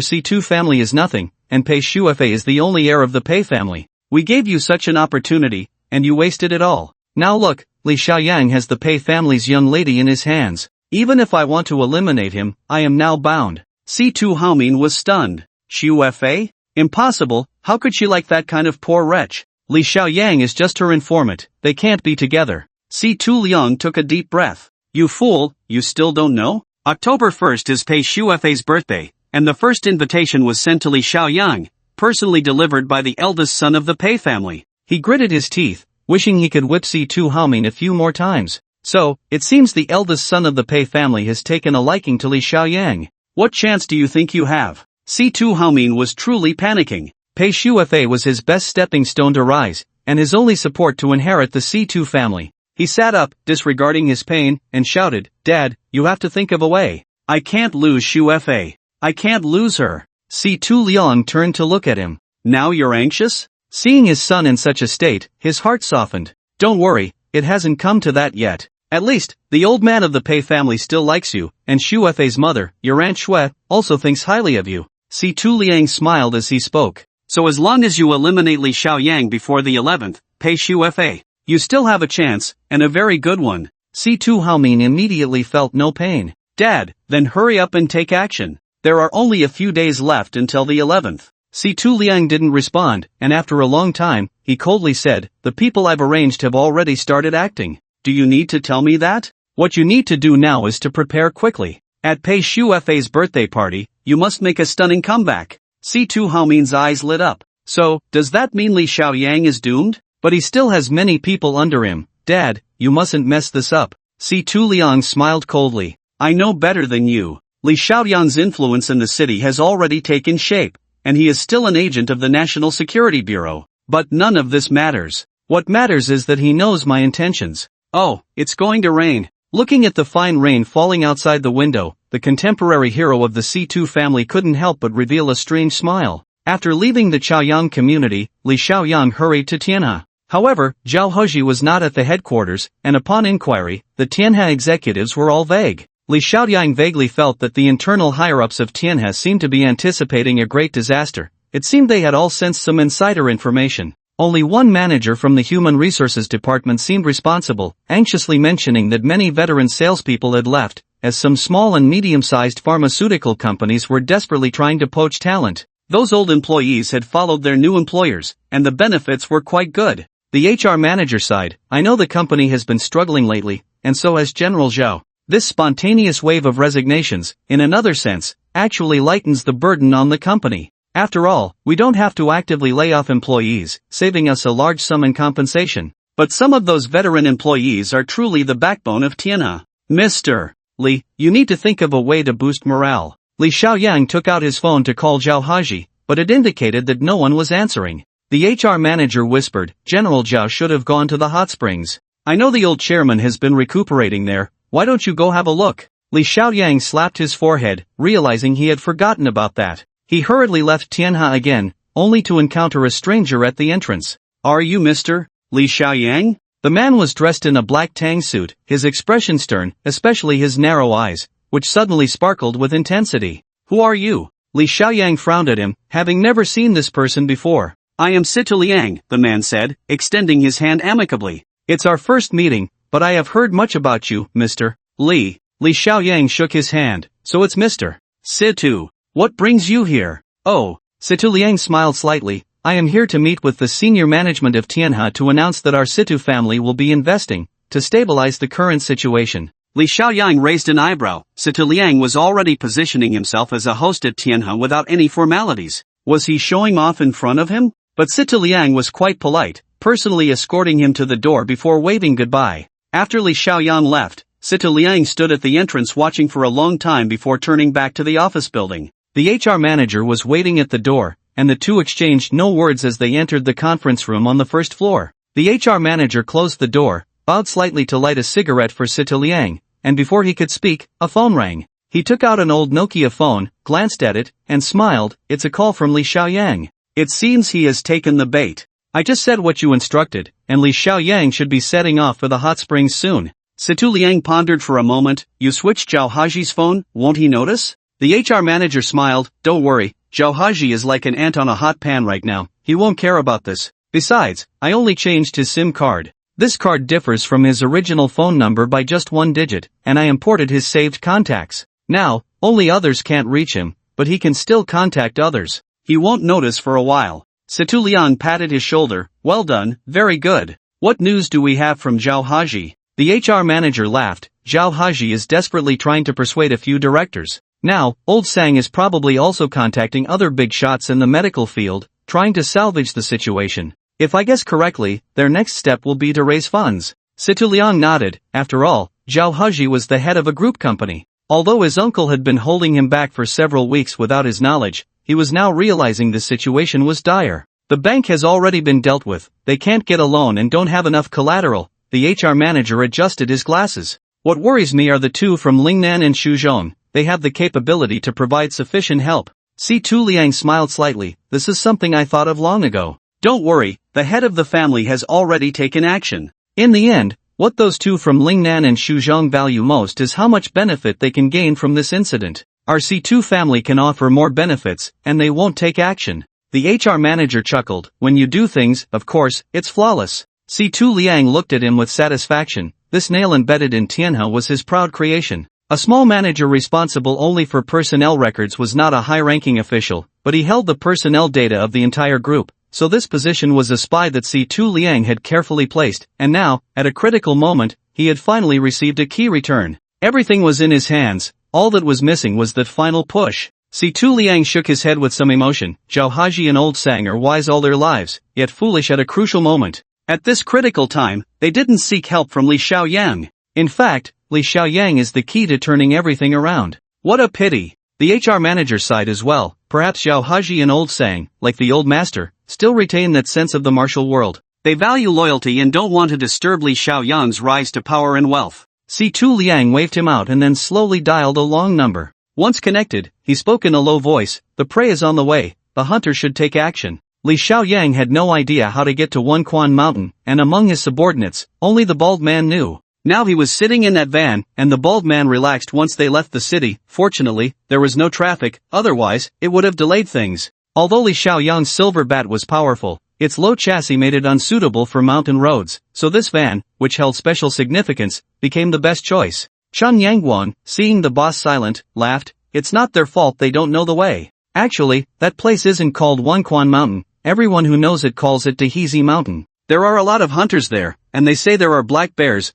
C2 family is nothing, and Pei Shufe is the only heir of the Pei family. We gave you such an opportunity, and you wasted it all. Now look, Li Xiaoyang has the Pei family's young lady in his hands. Even if I want to eliminate him, I am now bound. C2 Haomin was stunned. Shufe? Impossible, how could she like that kind of poor wretch? Li Xiaoyang is just her informant, they can't be together. C2 Liang took a deep breath. You fool, you still don't know? October 1st is Pei Shufei's birthday, and the first invitation was sent to Li Xiaoyang, personally delivered by the eldest son of the Pei family. He gritted his teeth, wishing he could whip C2 Haomin a few more times. So, it seems the eldest son of the Pei family has taken a liking to Li Xiaoyang. What chance do you think you have? C2 Haomin was truly panicking. Pei Shufe was his best stepping stone to rise, and his only support to inherit the C2 family. He sat up, disregarding his pain, and shouted, "Dad, you have to think of a way. I can't lose Shu Fa. I can't lose her." C2 Liang turned to look at him. "Now you're anxious?" Seeing his son in such a state, his heart softened. "Don't worry, it hasn't come to that yet. At least, the old man of the Pei family still likes you, and Shu Fa's mother, your Aunt Shui, also thinks highly of you." C2 Liang smiled as he spoke. "So as long as you eliminate Li Xiaoyang before the 11th, Pei Shu Fa, you still have a chance, and a very good one." C2 Haomin immediately felt no pain. "Dad, then hurry up and take action. There are only a few days left until the 11th. C2 Liang didn't respond, and after a long time, he coldly said, "The people I've arranged have already started acting. Do you need to tell me that? What you need to do now is to prepare quickly. At Pei Shu Fa's birthday party, you must make a stunning comeback." C2 Haomin's eyes lit up. "So, does that mean Li Xiaoyang is doomed? But he still has many people under him. Dad, you mustn't mess this up." C2 Liang smiled coldly. "I know better than you. Li Xiaoyang's influence in the city has already taken shape, and he is still an agent of the National Security Bureau. But none of this matters. What matters is that he knows my intentions." "Oh, it's going to rain." Looking at the fine rain falling outside the window, the contemporary hero of the C2 family couldn't help but reveal a strange smile. After leaving the Chaoyang community, Li Xiaoyang hurried to Tianhe. However, Zhao Heji was not at the headquarters, and upon inquiry, the Tianhe executives were all vague. Li Xiaoyang vaguely felt that the internal higher-ups of Tianhe seemed to be anticipating a great disaster. It seemed they had all sensed some insider information. Only one manager from the Human Resources Department seemed responsible, anxiously mentioning that many veteran salespeople had left, as some small and medium-sized pharmaceutical companies were desperately trying to poach talent. Those old employees had followed their new employers, and the benefits were quite good. The HR manager sighed, "I know the company has been struggling lately, and so has General Zhao. This spontaneous wave of resignations, in another sense, actually lightens the burden on the company. After all, we don't have to actively lay off employees, saving us a large sum in compensation. But some of those veteran employees are truly the backbone of Tianhe. Mr. Li, you need to think of a way to boost morale." Li Xiaoyang took out his phone to call Zhao Heji, but it indicated that no one was answering. The HR manager whispered, "General Zhao should have gone to the hot springs. I know the old chairman has been recuperating there, why don't you go have a look?" Li Xiaoyang slapped his forehead, realizing he had forgotten about that. He hurriedly left Tianhe again, only to encounter a stranger at the entrance. "Are you Mr. Li Xiaoyang?" The man was dressed in a black tang suit, his expression stern, especially his narrow eyes, which suddenly sparkled with intensity. "Who are you?" Li Xiaoyang frowned at him, having never seen this person before. "I am Situ Liang," the man said, extending his hand amicably. "It's our first meeting, but I have heard much about you, Mr. Li." Li Xiaoyang shook his hand. "So it's Mr. Situ. What brings you here?" "Oh." Situ Liang smiled slightly. "I am here to meet with the senior management of Tianhe to announce that our Situ family will be investing, to stabilize the current situation." Li Xiaoyang raised an eyebrow. Situ Liang was already positioning himself as a host at Tianhe without any formalities. Was he showing off in front of him? But Situ Liang was quite polite, personally escorting him to the door before waving goodbye. After Li Xiaoyang left, Situ Liang stood at the entrance watching for a long time before turning back to the office building. The HR manager was waiting at the door, and the two exchanged no words as they entered the conference room on the first floor. The HR manager closed the door, bowed slightly to light a cigarette for Situ Liang, and before he could speak, a phone rang. He took out an old Nokia phone, glanced at it, and smiled. "It's a call from Li Xiaoyang. It seems he has taken the bait. I just said what you instructed, and Li Xiaoyang should be setting off for the hot springs soon." Situ Liang pondered for a moment. "You switched Zhao Heji's phone, won't he notice?" The HR manager smiled. "Don't worry, Zhao Heji is like an ant on a hot pan right now, he won't care about this. Besides, I only changed his SIM card. This card differs from his original phone number by just one digit, and I imported his saved contacts. Now, only others can't reach him, but he can still contact others. He won't notice for a while." Situ Liang patted his shoulder. "Well done, very good. What news do we have from Zhao Heji?" The HR manager laughed. "Zhao Heji is desperately trying to persuade a few directors. Now, old Sang is probably also contacting other big shots in the medical field, trying to salvage the situation. If I guess correctly, their next step will be to raise funds." Situ Liang nodded. After all, Zhao Heji was the head of a group company. Although his uncle had been holding him back for several weeks without his knowledge, he was now realizing the situation was dire. The bank has already been dealt with, they can't get a loan and don't have enough collateral. The HR manager adjusted his glasses. What worries me are the two from Lingnan and Shuzhong. They have the capability to provide sufficient help. Si-Tu Liang smiled slightly. This is something I thought of long ago. Don't worry, the head of the family has already taken action. In the end, what those two from Lingnan and Shuzhong value most is how much benefit they can gain from this incident. Our Si-Tu family can offer more benefits, and they won't take action. The HR manager chuckled. When you do things, of course, it's flawless. Si-Tu Liang looked at him with satisfaction. This nail embedded in Tianhe was his proud creation. A small manager responsible only for personnel records was not a high-ranking official, but he held the personnel data of the entire group, so this position was a spy that Si-Tu Liang had carefully placed, and now, at a critical moment, he had finally received a key return. Everything was in his hands, all that was missing was that final push. Si-Tu Liang shook his head with some emotion. Zhao Haji and Old Sang are wise all their lives, yet foolish at a crucial moment. At this critical time, they didn't seek help from Li Xiaoyang. In fact, Li Xiaoyang is the key to turning everything around. What a pity. The HR manager sighed as well. Perhaps Zhao Haji and Old Sang, like the old master, still retain that sense of the martial world. They value loyalty and don't want to disturb Li Xiaoyang's rise to power and wealth. Si-Tu Liang waved him out and then slowly dialed a long number. Once connected, he spoke in a low voice. The prey is on the way, the hunter should take action. Li Xiaoyang had no idea how to get to Wenquan Mountain, and among his subordinates, only the bald man knew. Now he was sitting in that van, and the bald man relaxed once they left the city. Fortunately, there was no traffic, otherwise, it would have delayed things. Although Li Xiaoyang's silver bat was powerful, its low chassis made it unsuitable for mountain roads, so this van, which held special significance, became the best choice. Chen Yangguan, seeing the boss silent, laughed. It's not their fault they don't know the way. Actually, that place isn't called Wenquan Mountain, everyone who knows it calls it Dehizi Mountain. There are a lot of hunters there, and they say there are black bears,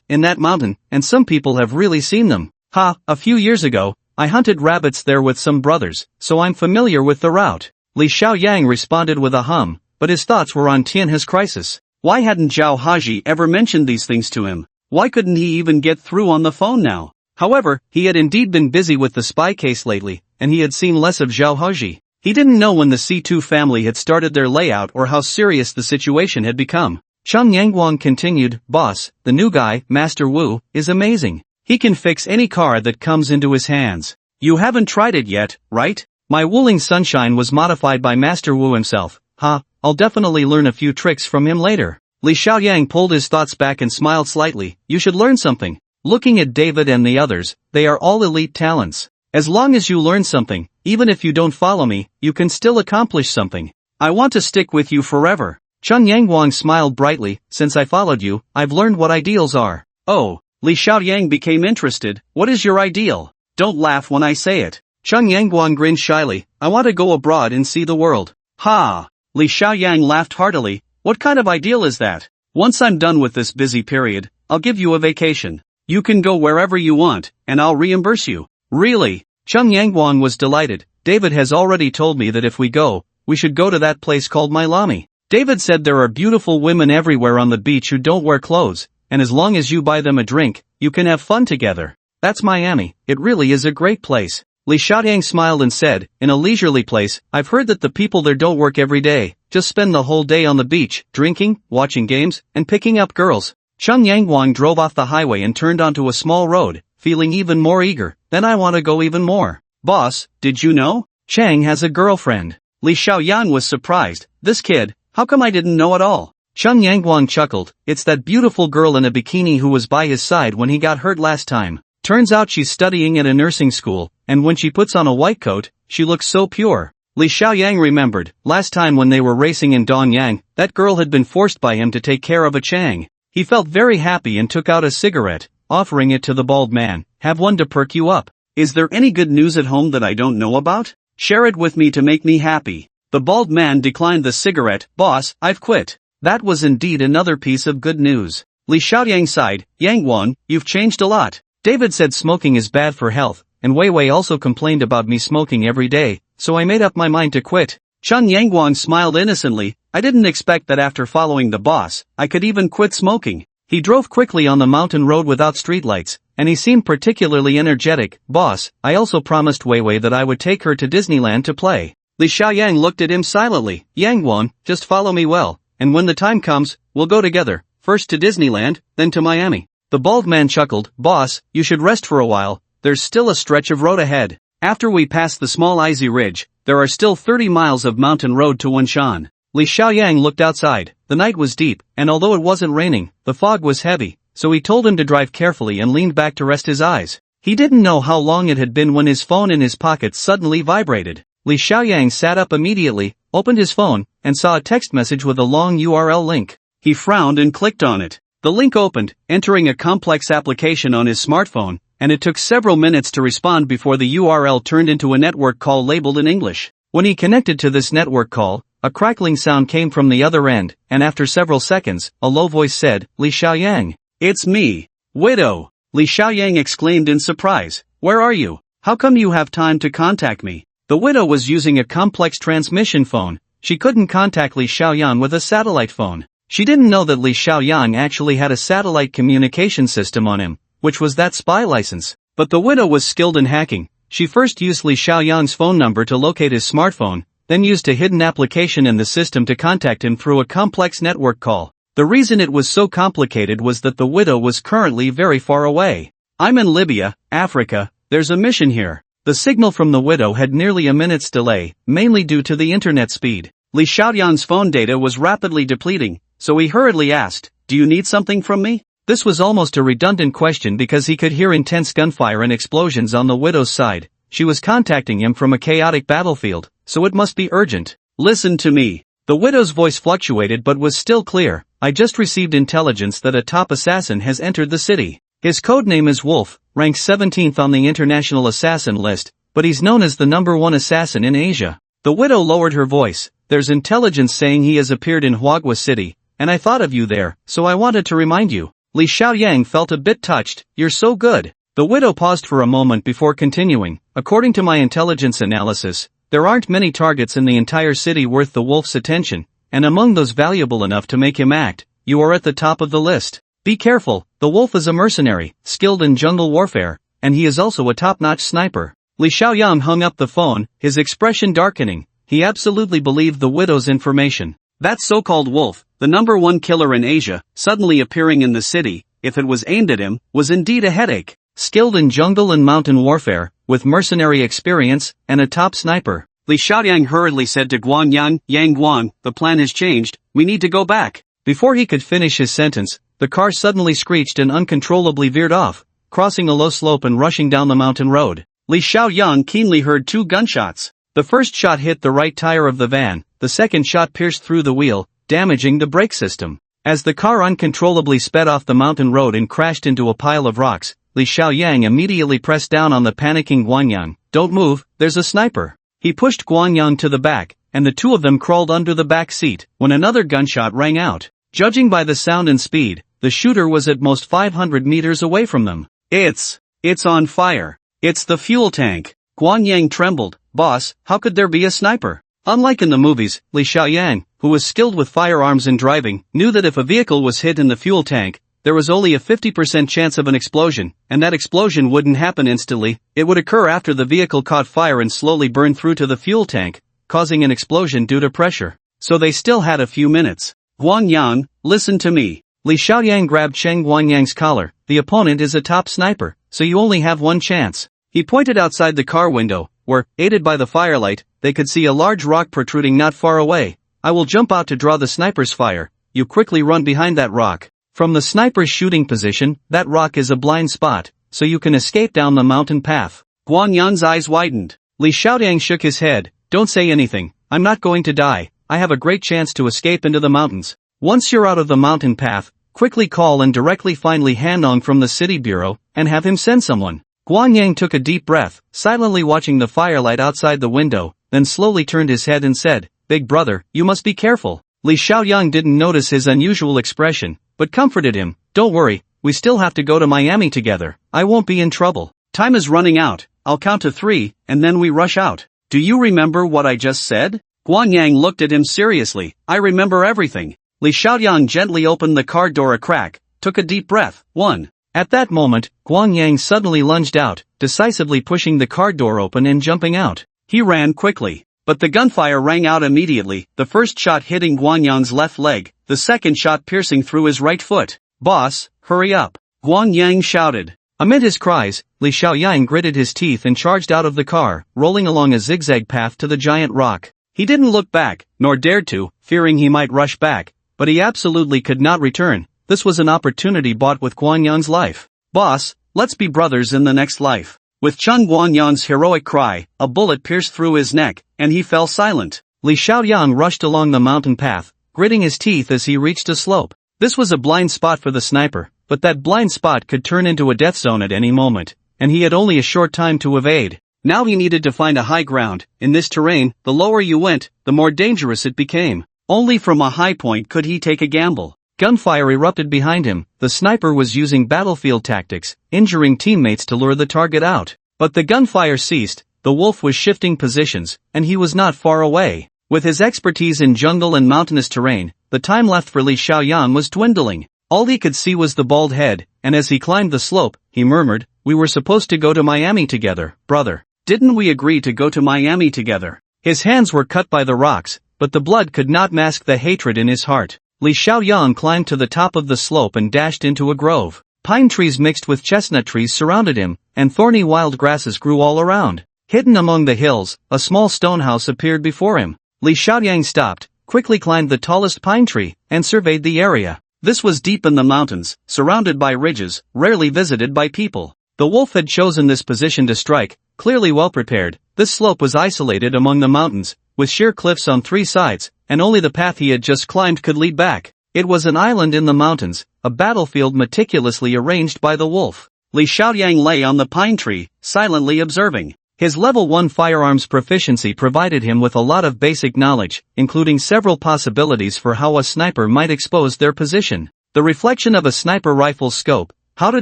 in that mountain, and some people have really seen them. A few years ago, I hunted rabbits there with some brothers, so I'm familiar with the route. Li Xiaoyang responded with a hum, but his thoughts were on Tianhe's crisis. Why hadn't Zhao Haji ever mentioned these things to him? Why couldn't he even get through on the phone now? However, he had indeed been busy with the spy case lately, and he had seen less of Zhao Haji. He didn't know when the Si-Tu family had started their layout or how serious the situation had become. Chen Yangguang continued, Boss, the new guy, Master Wu, is amazing. He can fix any car that comes into his hands. You haven't tried it yet, right? My Wuling Sunshine was modified by Master Wu himself. I'll definitely learn a few tricks from him later. Li Xiaoyang pulled his thoughts back and smiled slightly. You should learn something. Looking at David and the others, they are all elite talents. As long as you learn something, even if you don't follow me, you can still accomplish something. I want to stick with you forever. Chen Yangguang smiled brightly. Since I followed you, I've learned what ideals are. Oh, Li Xiaoyang became interested. What is your ideal? Don't laugh when I say it. Chen Yangguang grinned shyly. I want to go abroad and see the world. Li Xiaoyang laughed heartily. What kind of ideal is that? Once I'm done with this busy period, I'll give you a vacation. You can go wherever you want, and I'll reimburse you. Really? Chen Yangguang was delighted. David has already told me that if we go, we should go to that place called Mailami. David said there are beautiful women everywhere on the beach who don't wear clothes, and as long as you buy them a drink, you can have fun together. That's Miami. It really is a great place. Li Xiaoyang smiled and said, in a leisurely place, I've heard that the people there don't work every day, just spend the whole day on the beach, drinking, watching games, and picking up girls. Chen Yangguang drove off the highway and turned onto a small road, feeling even more eager. Then I want to go even more. Boss, did you know? Chang has a girlfriend. Li Xiaoyang was surprised. This kid, how come I didn't know at all? Chen Yangguang chuckled. It's that beautiful girl in a bikini who was by his side when he got hurt last time. Turns out she's studying at a nursing school, and when she puts on a white coat, she looks so pure. Li Xiaoyang remembered, last time when they were racing in Donyang, that girl had been forced by him to take care of a Chang. He felt very happy and took out a cigarette, offering it to the bald man. Have one to perk you up. Is there any good news at home that I don't know about? Share it with me to make me happy. The bald man declined the cigarette. Boss, I've quit. That was indeed another piece of good news. Li Xiaoyang sighed. Yangguan, you've changed a lot. David said smoking is bad for health, and Wei Wei also complained about me smoking every day, so I made up my mind to quit. Chen Yangguang smiled innocently. I didn't expect that after following the boss, I could even quit smoking. He drove quickly on the mountain road without streetlights, and he seemed particularly energetic. Boss, I also promised Wei Wei that I would take her to Disneyland to play. Li Xiaoyang looked at him silently. Yangguan, just follow me well, and when the time comes, we'll go together, first to Disneyland, then to Miami. The bald man chuckled. Boss, you should rest for a while, there's still a stretch of road ahead. After we pass the small Icy Ridge, there are still 30 miles of mountain road to Wenshan. Li Xiaoyang looked outside. The night was deep, and although it wasn't raining, the fog was heavy, so he told him to drive carefully and leaned back to rest his eyes. He didn't know how long it had been when his phone in his pocket suddenly vibrated. Li Xiaoyang sat up immediately, opened his phone, and saw a text message with a long URL link. He frowned and clicked on it. The link opened, entering a complex application on his smartphone, and it took several minutes to respond before the URL turned into a network call labeled in English. When he connected to this network call, a crackling sound came from the other end, and after several seconds, a low voice said, Li Xiaoyang. It's me, Widow. Li Xiaoyang exclaimed in surprise. Where are you? How come you have time to contact me? The widow was using a complex transmission phone. She couldn't contact Li Xiaoyang with a satellite phone. She didn't know that Li Xiaoyang actually had a satellite communication system on him, which was that spy license. But the widow was skilled in hacking. She first used Li Xiaoyang's phone number to locate his smartphone, then used a hidden application in the system to contact him through a complex network call. The reason it was so complicated was that the widow was currently very far away. I'm in Libya, Africa, there's a mission here. The signal from the widow had nearly a minute's delay, mainly due to the internet speed. Li Xiaoyang's phone data was rapidly depleting, so he hurriedly asked, do you need something from me? This was almost a redundant question because he could hear intense gunfire and explosions on the widow's side. She was contacting him from a chaotic battlefield, so it must be urgent. Listen to me. The widow's voice fluctuated but was still clear. I just received intelligence that a top assassin has entered the city. His codename is Wolf, ranked 17th on the international assassin list, but he's known as the #1 assassin in Asia. The widow lowered her voice. There's intelligence saying he has appeared in Huagua City, and I thought of you there, so I wanted to remind you. Li Xiaoyang felt a bit touched. You're so good. The widow paused for a moment before continuing. According to my intelligence analysis, there aren't many targets in the entire city worth the wolf's attention, and among those valuable enough to make him act, you are at the top of the list. Be careful, the wolf is a mercenary, skilled in jungle warfare, and he is also a top-notch sniper. Li Xiaoyang hung up the phone, his expression darkening. He absolutely believed the widow's information. That so-called wolf, the #1 killer in Asia, suddenly appearing in the city, if it was aimed at him, was indeed a headache. Skilled in jungle and mountain warfare, with mercenary experience, and a top sniper. Li Xiaoyang hurriedly said to Guanyang, Yangguan, the plan has changed, we need to go back. Before he could finish his sentence, the car suddenly screeched and uncontrollably veered off, crossing a low slope and rushing down the mountain road. Li Xiaoyang keenly heard 2 gunshots. The first shot hit the right tire of the van, the second shot pierced through the wheel, damaging the brake system. As the car uncontrollably sped off the mountain road and crashed into a pile of rocks, Li Xiaoyang immediately pressed down on the panicking Guanyang. Don't move, there's a sniper. He pushed Guanyang to the back, and the two of them crawled under the back seat, when another gunshot rang out. Judging by the sound and speed, the shooter was at most 500 meters away from them. It's on fire. It's the fuel tank. Guanyang trembled. Boss, how could there be a sniper? Unlike in the movies, Li Xiaoyang, who was skilled with firearms and driving, knew that if a vehicle was hit in the fuel tank, there was only a 50% chance of an explosion, and that explosion wouldn't happen instantly. It would occur after the vehicle caught fire and slowly burned through to the fuel tank, causing an explosion due to pressure. So they still had a few minutes. Guanyang, listen to me. Li Xiaoyang grabbed Cheng Guanyang's collar. The opponent is a top sniper, so you only have one chance. He pointed outside the car window, where, aided by the firelight, they could see a large rock protruding not far away. I will jump out to draw the sniper's fire. You quickly run behind that rock. From the sniper's shooting position, that rock is a blind spot, so you can escape down the mountain path. Guanyang's eyes widened. Li Xiaoyang shook his head. Don't say anything. I'm not going to die. I have a great chance to escape into the mountains. Once you're out of the mountain path, quickly call and directly find Li Hanong from the city bureau, and have him send someone. Guanyang took a deep breath, silently watching the firelight outside the window, then slowly turned his head and said, Big brother, you must be careful. Li Xiaoyang didn't notice his unusual expression, but comforted him. Don't worry, we still have to go to Miami together. I won't be in trouble. Time is running out. I'll count to 3, and then we rush out. Do you remember what I just said? Guanyang looked at him seriously. I remember everything. Li Xiaoyang gently opened the car door a crack, took a deep breath. 1. At that moment, Guanyang suddenly lunged out, decisively pushing the car door open and jumping out. He ran quickly. But the gunfire rang out immediately, the first shot hitting Guanyang's left leg, the second shot piercing through his right foot. "Boss, hurry up!" Guanyang shouted. Amid his cries, Li Xiaoyang gritted his teeth and charged out of the car, rolling along a zigzag path to the giant rock. He didn't look back, nor dared to, fearing he might rush back, but he absolutely could not return. This was an opportunity bought with Guanyang's life. "Boss, let's be brothers in the next life." With Chun Guanyang's heroic cry, a bullet pierced through his neck, and he fell silent. Li Xiaoyang rushed along the mountain path, gritting his teeth as he reached a slope. This was a blind spot for the sniper, but that blind spot could turn into a death zone at any moment, and he had only a short time to evade. Now he needed to find a high ground. In this terrain, the lower you went, the more dangerous it became. Only from a high point could he take a gamble. Gunfire erupted behind him. The sniper was using battlefield tactics, injuring teammates to lure the target out. But the gunfire ceased, the wolf was shifting positions, and he was not far away. With his expertise in jungle and mountainous terrain, the time left for Li Xiaoyang was dwindling. All he could see was the bald head, and as he climbed the slope, he murmured, "We were supposed to go to Miami together, brother. Didn't we agree to go to Miami together?" His hands were cut by the rocks, but the blood could not mask the hatred in his heart. Li Xiaoyang climbed to the top of the slope and dashed into a grove. Pine trees mixed with chestnut trees surrounded him, and thorny wild grasses grew all around. Hidden among the hills, a small stone house appeared before him. Li Xiaoyang stopped, quickly climbed the tallest pine tree, and surveyed the area. This was deep in the mountains, surrounded by ridges, rarely visited by people. The wolf had chosen this position to strike, clearly well prepared. This slope was isolated among the mountains, with sheer cliffs on three sides, and only the path he had just climbed could lead back. It was an island in the mountains, a battlefield meticulously arranged by the wolf. Li Xiaoyang lay on the pine tree, silently observing. His level 1 firearms proficiency provided him with a lot of basic knowledge, including several possibilities for how a sniper might expose their position. The reflection of a sniper rifle's scope, how to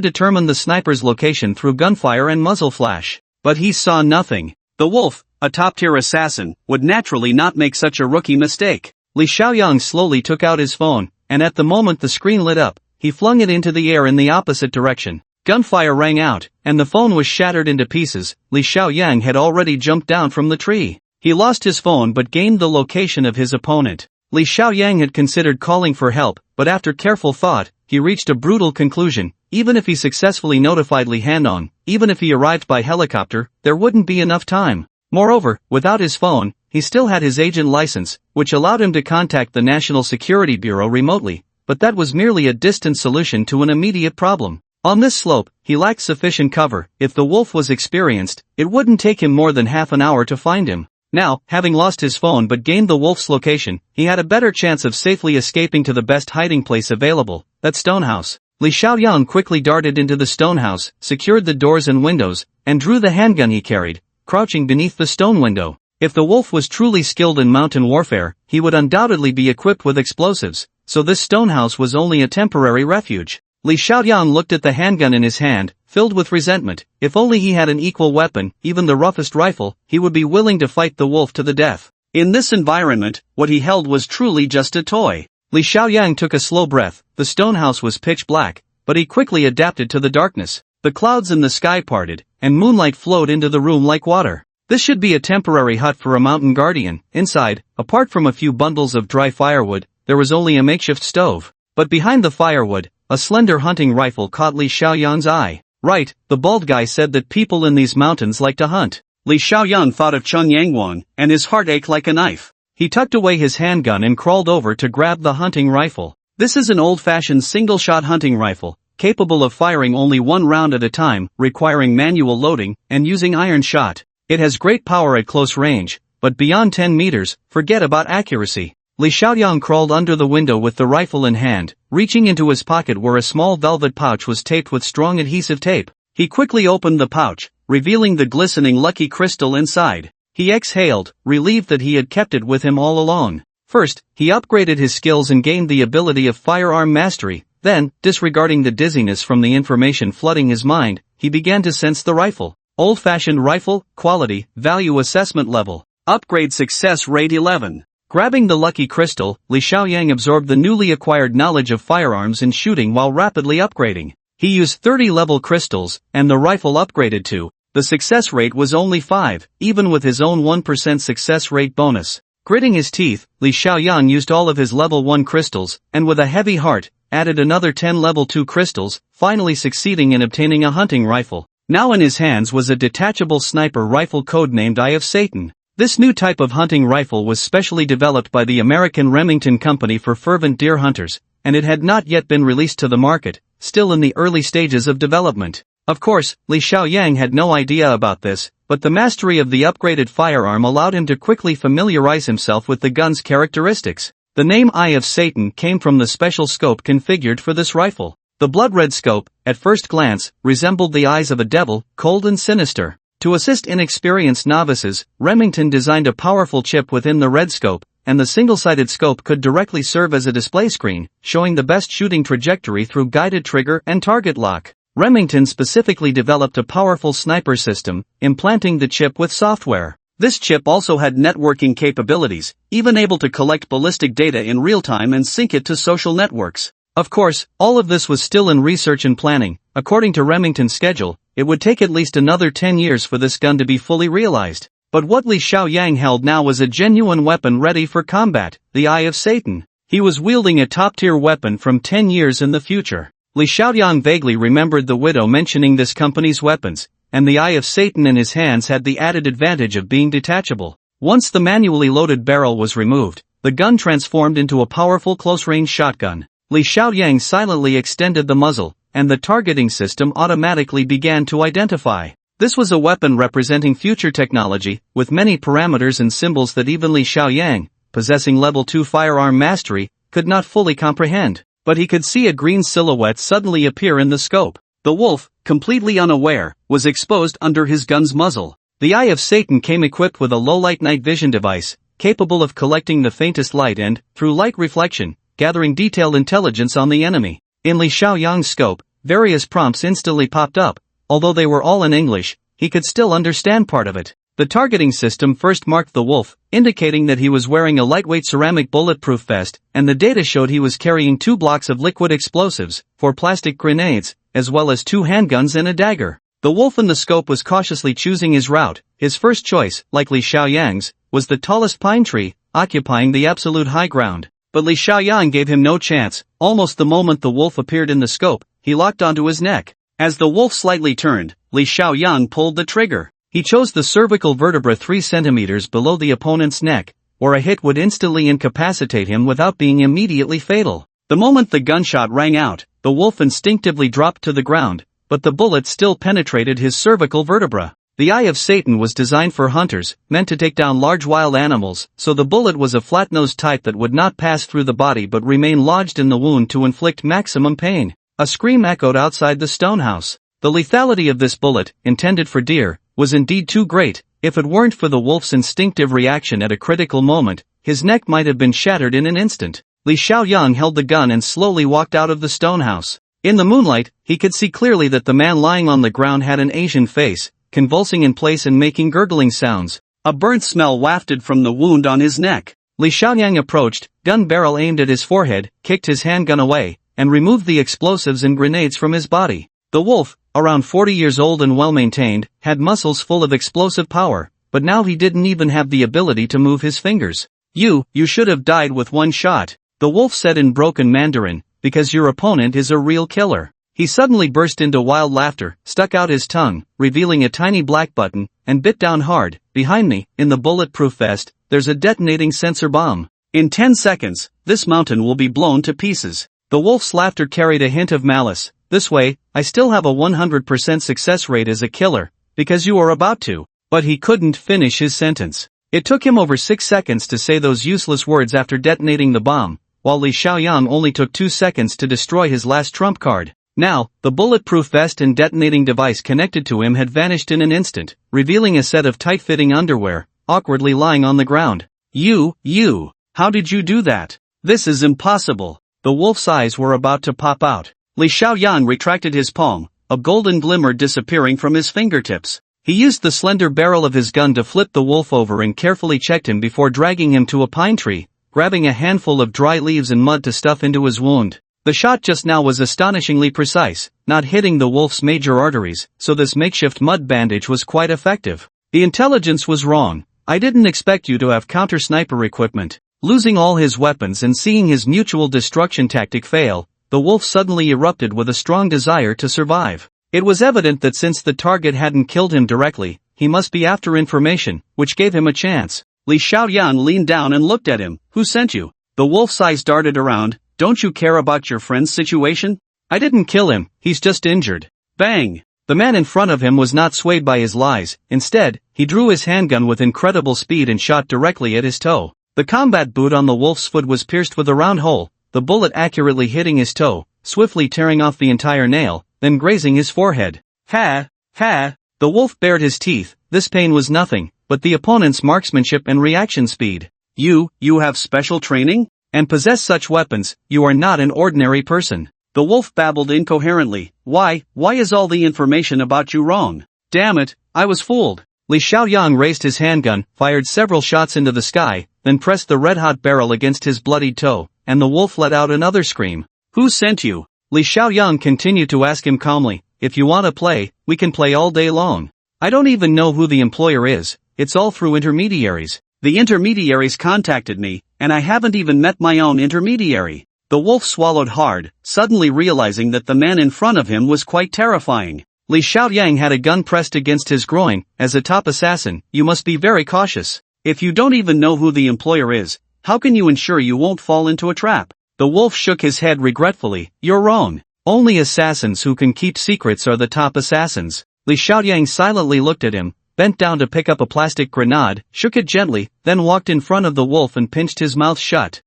determine the sniper's location through gunfire and muzzle flash. But he saw nothing. The wolf, a top-tier assassin, would naturally not make such a rookie mistake. Li Xiaoyang slowly took out his phone, and at the moment the screen lit up, he flung it into the air in the opposite direction. Gunfire rang out, and the phone was shattered into pieces. Li Xiaoyang had already jumped down from the tree. He lost his phone but gained the location of his opponent. Li Xiaoyang had considered calling for help, but after careful thought, he reached a brutal conclusion. Even if he successfully notified Li Handong, even if he arrived by helicopter, there wouldn't be enough time. Moreover, without his phone, he still had his agent license, which allowed him to contact the National Security Bureau remotely, but that was merely a distant solution to an immediate problem. On this slope, he lacked sufficient cover. If the wolf was experienced, it wouldn't take him more than half an hour to find him. Now, having lost his phone but gained the wolf's location, he had a better chance of safely escaping to the best hiding place available, that stone house. Li Xiaoyang quickly darted into the stone house, secured the doors and windows, and drew the handgun he carried, crouching beneath the stone window. If the wolf was truly skilled in mountain warfare, he would undoubtedly be equipped with explosives, so this stone house was only a temporary refuge. Li Xiaoyang looked at the handgun in his hand, filled with resentment. If only he had an equal weapon, even the roughest rifle, he would be willing to fight the wolf to the death. In this environment, what he held was truly just a toy. Li Xiaoyang took a slow breath. The stone house was pitch black, but he quickly adapted to the darkness. The clouds in the sky parted, and moonlight flowed into the room like water. This should be a temporary hut for a mountain guardian. Inside, apart from a few bundles of dry firewood, there was only a makeshift stove. But behind the firewood, a slender hunting rifle caught Li Xiaoyang's eye. Right, the bald guy said that people in these mountains like to hunt. Li Xiaoyang thought of Chun Yangwang, and his heart ached like a knife. He tucked away his handgun and crawled over to grab the hunting rifle. This is an old-fashioned single-shot hunting rifle, capable of firing only one round at a time, requiring manual loading, and using iron shot. It has great power at close range, but beyond 10 meters, forget about accuracy. Li Xiaoyang crawled under the window with the rifle in hand, reaching into his pocket where a small velvet pouch was taped with strong adhesive tape. He quickly opened the pouch, revealing the glistening lucky crystal inside. He exhaled, relieved that he had kept it with him all along. First, he upgraded his skills and gained the ability of firearm mastery. Then, disregarding the dizziness from the information flooding his mind, he began to sense the rifle. Old-fashioned rifle, quality, value assessment level. Upgrade success rate 11. Grabbing the lucky crystal, Li Xiaoyang absorbed the newly acquired knowledge of firearms and shooting while rapidly upgrading. He used 30-level crystals, and the rifle upgraded to the success rate was only 5, even with his own 1% success rate bonus. Gritting his teeth, Li Xiaoyang used all of his level 1 crystals, and with a heavy heart, added another 10 level 2 crystals, finally succeeding in obtaining a hunting rifle. Now in his hands was a detachable sniper rifle codenamed Eye of Satan. This new type of hunting rifle was specially developed by the American Remington Company for fervent deer hunters, and it had not yet been released to the market, still in the early stages of development. Of course, Li Xiaoyang had no idea about this, but the mastery of the upgraded firearm allowed him to quickly familiarize himself with the gun's characteristics. The name Eye of Satan came from the special scope configured for this rifle. The blood-red scope, at first glance, resembled the eyes of a devil, cold and sinister. To assist inexperienced novices, Remington designed a powerful chip within the red scope, and the single-sided scope could directly serve as a display screen, showing the best shooting trajectory through guided trigger and target lock. Remington specifically developed a powerful sniper system, implanting the chip with software. This chip also had networking capabilities, even able to collect ballistic data in real time and sync it to social networks. Of course, all of this was still in research and planning. According to Remington's schedule, it would take at least another 10 years for this gun to be fully realized. But what Li Xiaoyang held now was a genuine weapon ready for combat, the Eye of Satan. He was wielding a top-tier weapon from 10 years in the future. Li Xiaoyang vaguely remembered the widow mentioning this company's weapons, and the Eye of Satan in his hands had the added advantage of being detachable. Once the manually loaded barrel was removed, the gun transformed into a powerful close-range shotgun. Li Xiaoyang silently extended the muzzle, and the targeting system automatically began to identify. This was a weapon representing future technology, with many parameters and symbols that even Li Xiaoyang, possessing level 2 firearm mastery, could not fully comprehend. But he could see a green silhouette suddenly appear in the scope. The wolf, completely unaware, was exposed under his gun's muzzle. The Eye of Satan came equipped with a low-light night vision device, capable of collecting the faintest light and, through light reflection, gathering detailed intelligence on the enemy. In Li Xiaoyang's scope, various prompts instantly popped up. Although they were all in English, he could still understand part of it. The targeting system first marked the wolf, indicating that he was wearing a lightweight ceramic bulletproof vest, and the data showed he was carrying 2 blocks of liquid explosives, 4 plastic grenades, as well as 2 handguns and a dagger. The wolf in the scope was cautiously choosing his route. His first choice, like Li Xiaoyang's, was the tallest pine tree, occupying the absolute high ground. But Li Xiaoyang gave him no chance. Almost the moment the wolf appeared in the scope, he locked onto his neck. As the wolf slightly turned, Li Xiaoyang pulled the trigger. He chose the cervical vertebra 3 centimeters below the opponent's neck, or a hit would instantly incapacitate him without being immediately fatal. The moment the gunshot rang out, the wolf instinctively dropped to the ground, but the bullet still penetrated his cervical vertebra. The Eye of Satan was designed for hunters, meant to take down large wild animals, so the bullet was a flat-nosed type that would not pass through the body but remain lodged in the wound to inflict maximum pain. A scream echoed outside the stone house. The lethality of this bullet, intended for deer, was indeed too great. If it weren't for the wolf's instinctive reaction at a critical moment, his neck might have been shattered in an instant. Li Xiaoyang held the gun and slowly walked out of the stone house. In the moonlight, he could see clearly that the man lying on the ground had an Asian face, convulsing in place and making gurgling sounds. A burnt smell wafted from the wound on his neck. Li Xiaoyang approached, gun barrel aimed at his forehead, kicked his handgun away, and removed the explosives and grenades from his body. The wolf, around 40 years old and well-maintained, had muscles full of explosive power, but now he didn't even have the ability to move his fingers. You should have died with one shot, the wolf said in broken Mandarin, because your opponent is a real killer. He suddenly burst into wild laughter, stuck out his tongue, revealing a tiny black button, and bit down hard. Behind me, in the bulletproof vest, there's a detonating sensor bomb. In 10 seconds, this mountain will be blown to pieces. The wolf's laughter carried a hint of malice. This way, I still have a 100% success rate as a killer, because you are about to. But he couldn't finish his sentence. It took him over 6 seconds to say those useless words after detonating the bomb, while Li Xiaoyang only took 2 seconds to destroy his last trump card. Now, the bulletproof vest and detonating device connected to him had vanished in an instant, revealing a set of tight-fitting underwear, awkwardly lying on the ground. How did you do that? This is impossible. The wolf's eyes were about to pop out. Li Xiaoyang retracted his palm, a golden glimmer disappearing from his fingertips. He used the slender barrel of his gun to flip the wolf over and carefully checked him before dragging him to a pine tree, grabbing a handful of dry leaves and mud to stuff into his wound. The shot just now was astonishingly precise, not hitting the wolf's major arteries, so this makeshift mud bandage was quite effective. The intelligence was wrong. I didn't expect you to have counter-sniper equipment. Losing all his weapons and seeing his mutual destruction tactic fail, the wolf suddenly erupted with a strong desire to survive. It was evident that since the target hadn't killed him directly, he must be after information, which gave him a chance. Li Xiaoyang leaned down and looked at him. Who sent you? The wolf's eyes darted around. Don't you care about your friend's situation? I didn't kill him, he's just injured. Bang! The man in front of him was not swayed by his lies. Instead, he drew his handgun with incredible speed and shot directly at his toe. The combat boot on the wolf's foot was pierced with a round hole, the bullet accurately hitting his toe, swiftly tearing off the entire nail, then grazing his forehead. Ha! Ha! The wolf bared his teeth. This pain was nothing but the opponent's marksmanship and reaction speed. You have special training? And possess such weapons, you are not an ordinary person. The wolf babbled incoherently. Why is all the information about you wrong? Damn it, I was fooled. Li Xiaoyang raised his handgun, fired several shots into the sky, then pressed the red-hot barrel against his bloodied toe, and the wolf let out another scream. Who sent you? Li Xiaoyang continued to ask him calmly. If you want to play, we can play all day long. I don't even know who the employer is, it's all through intermediaries. The intermediaries contacted me, and I haven't even met my own intermediary. The wolf swallowed hard, suddenly realizing that the man in front of him was quite terrifying. Li Xiaoyang had a gun pressed against his groin. As a top assassin, you must be very cautious. If you don't even know who the employer is, how can you ensure you won't fall into a trap? The wolf shook his head regretfully. You're wrong. Only assassins who can keep secrets are the top assassins. Li Xiaoyang silently looked at him, bent down to pick up a plastic grenade, shook it gently, then walked in front of the wolf and pinched his mouth shut.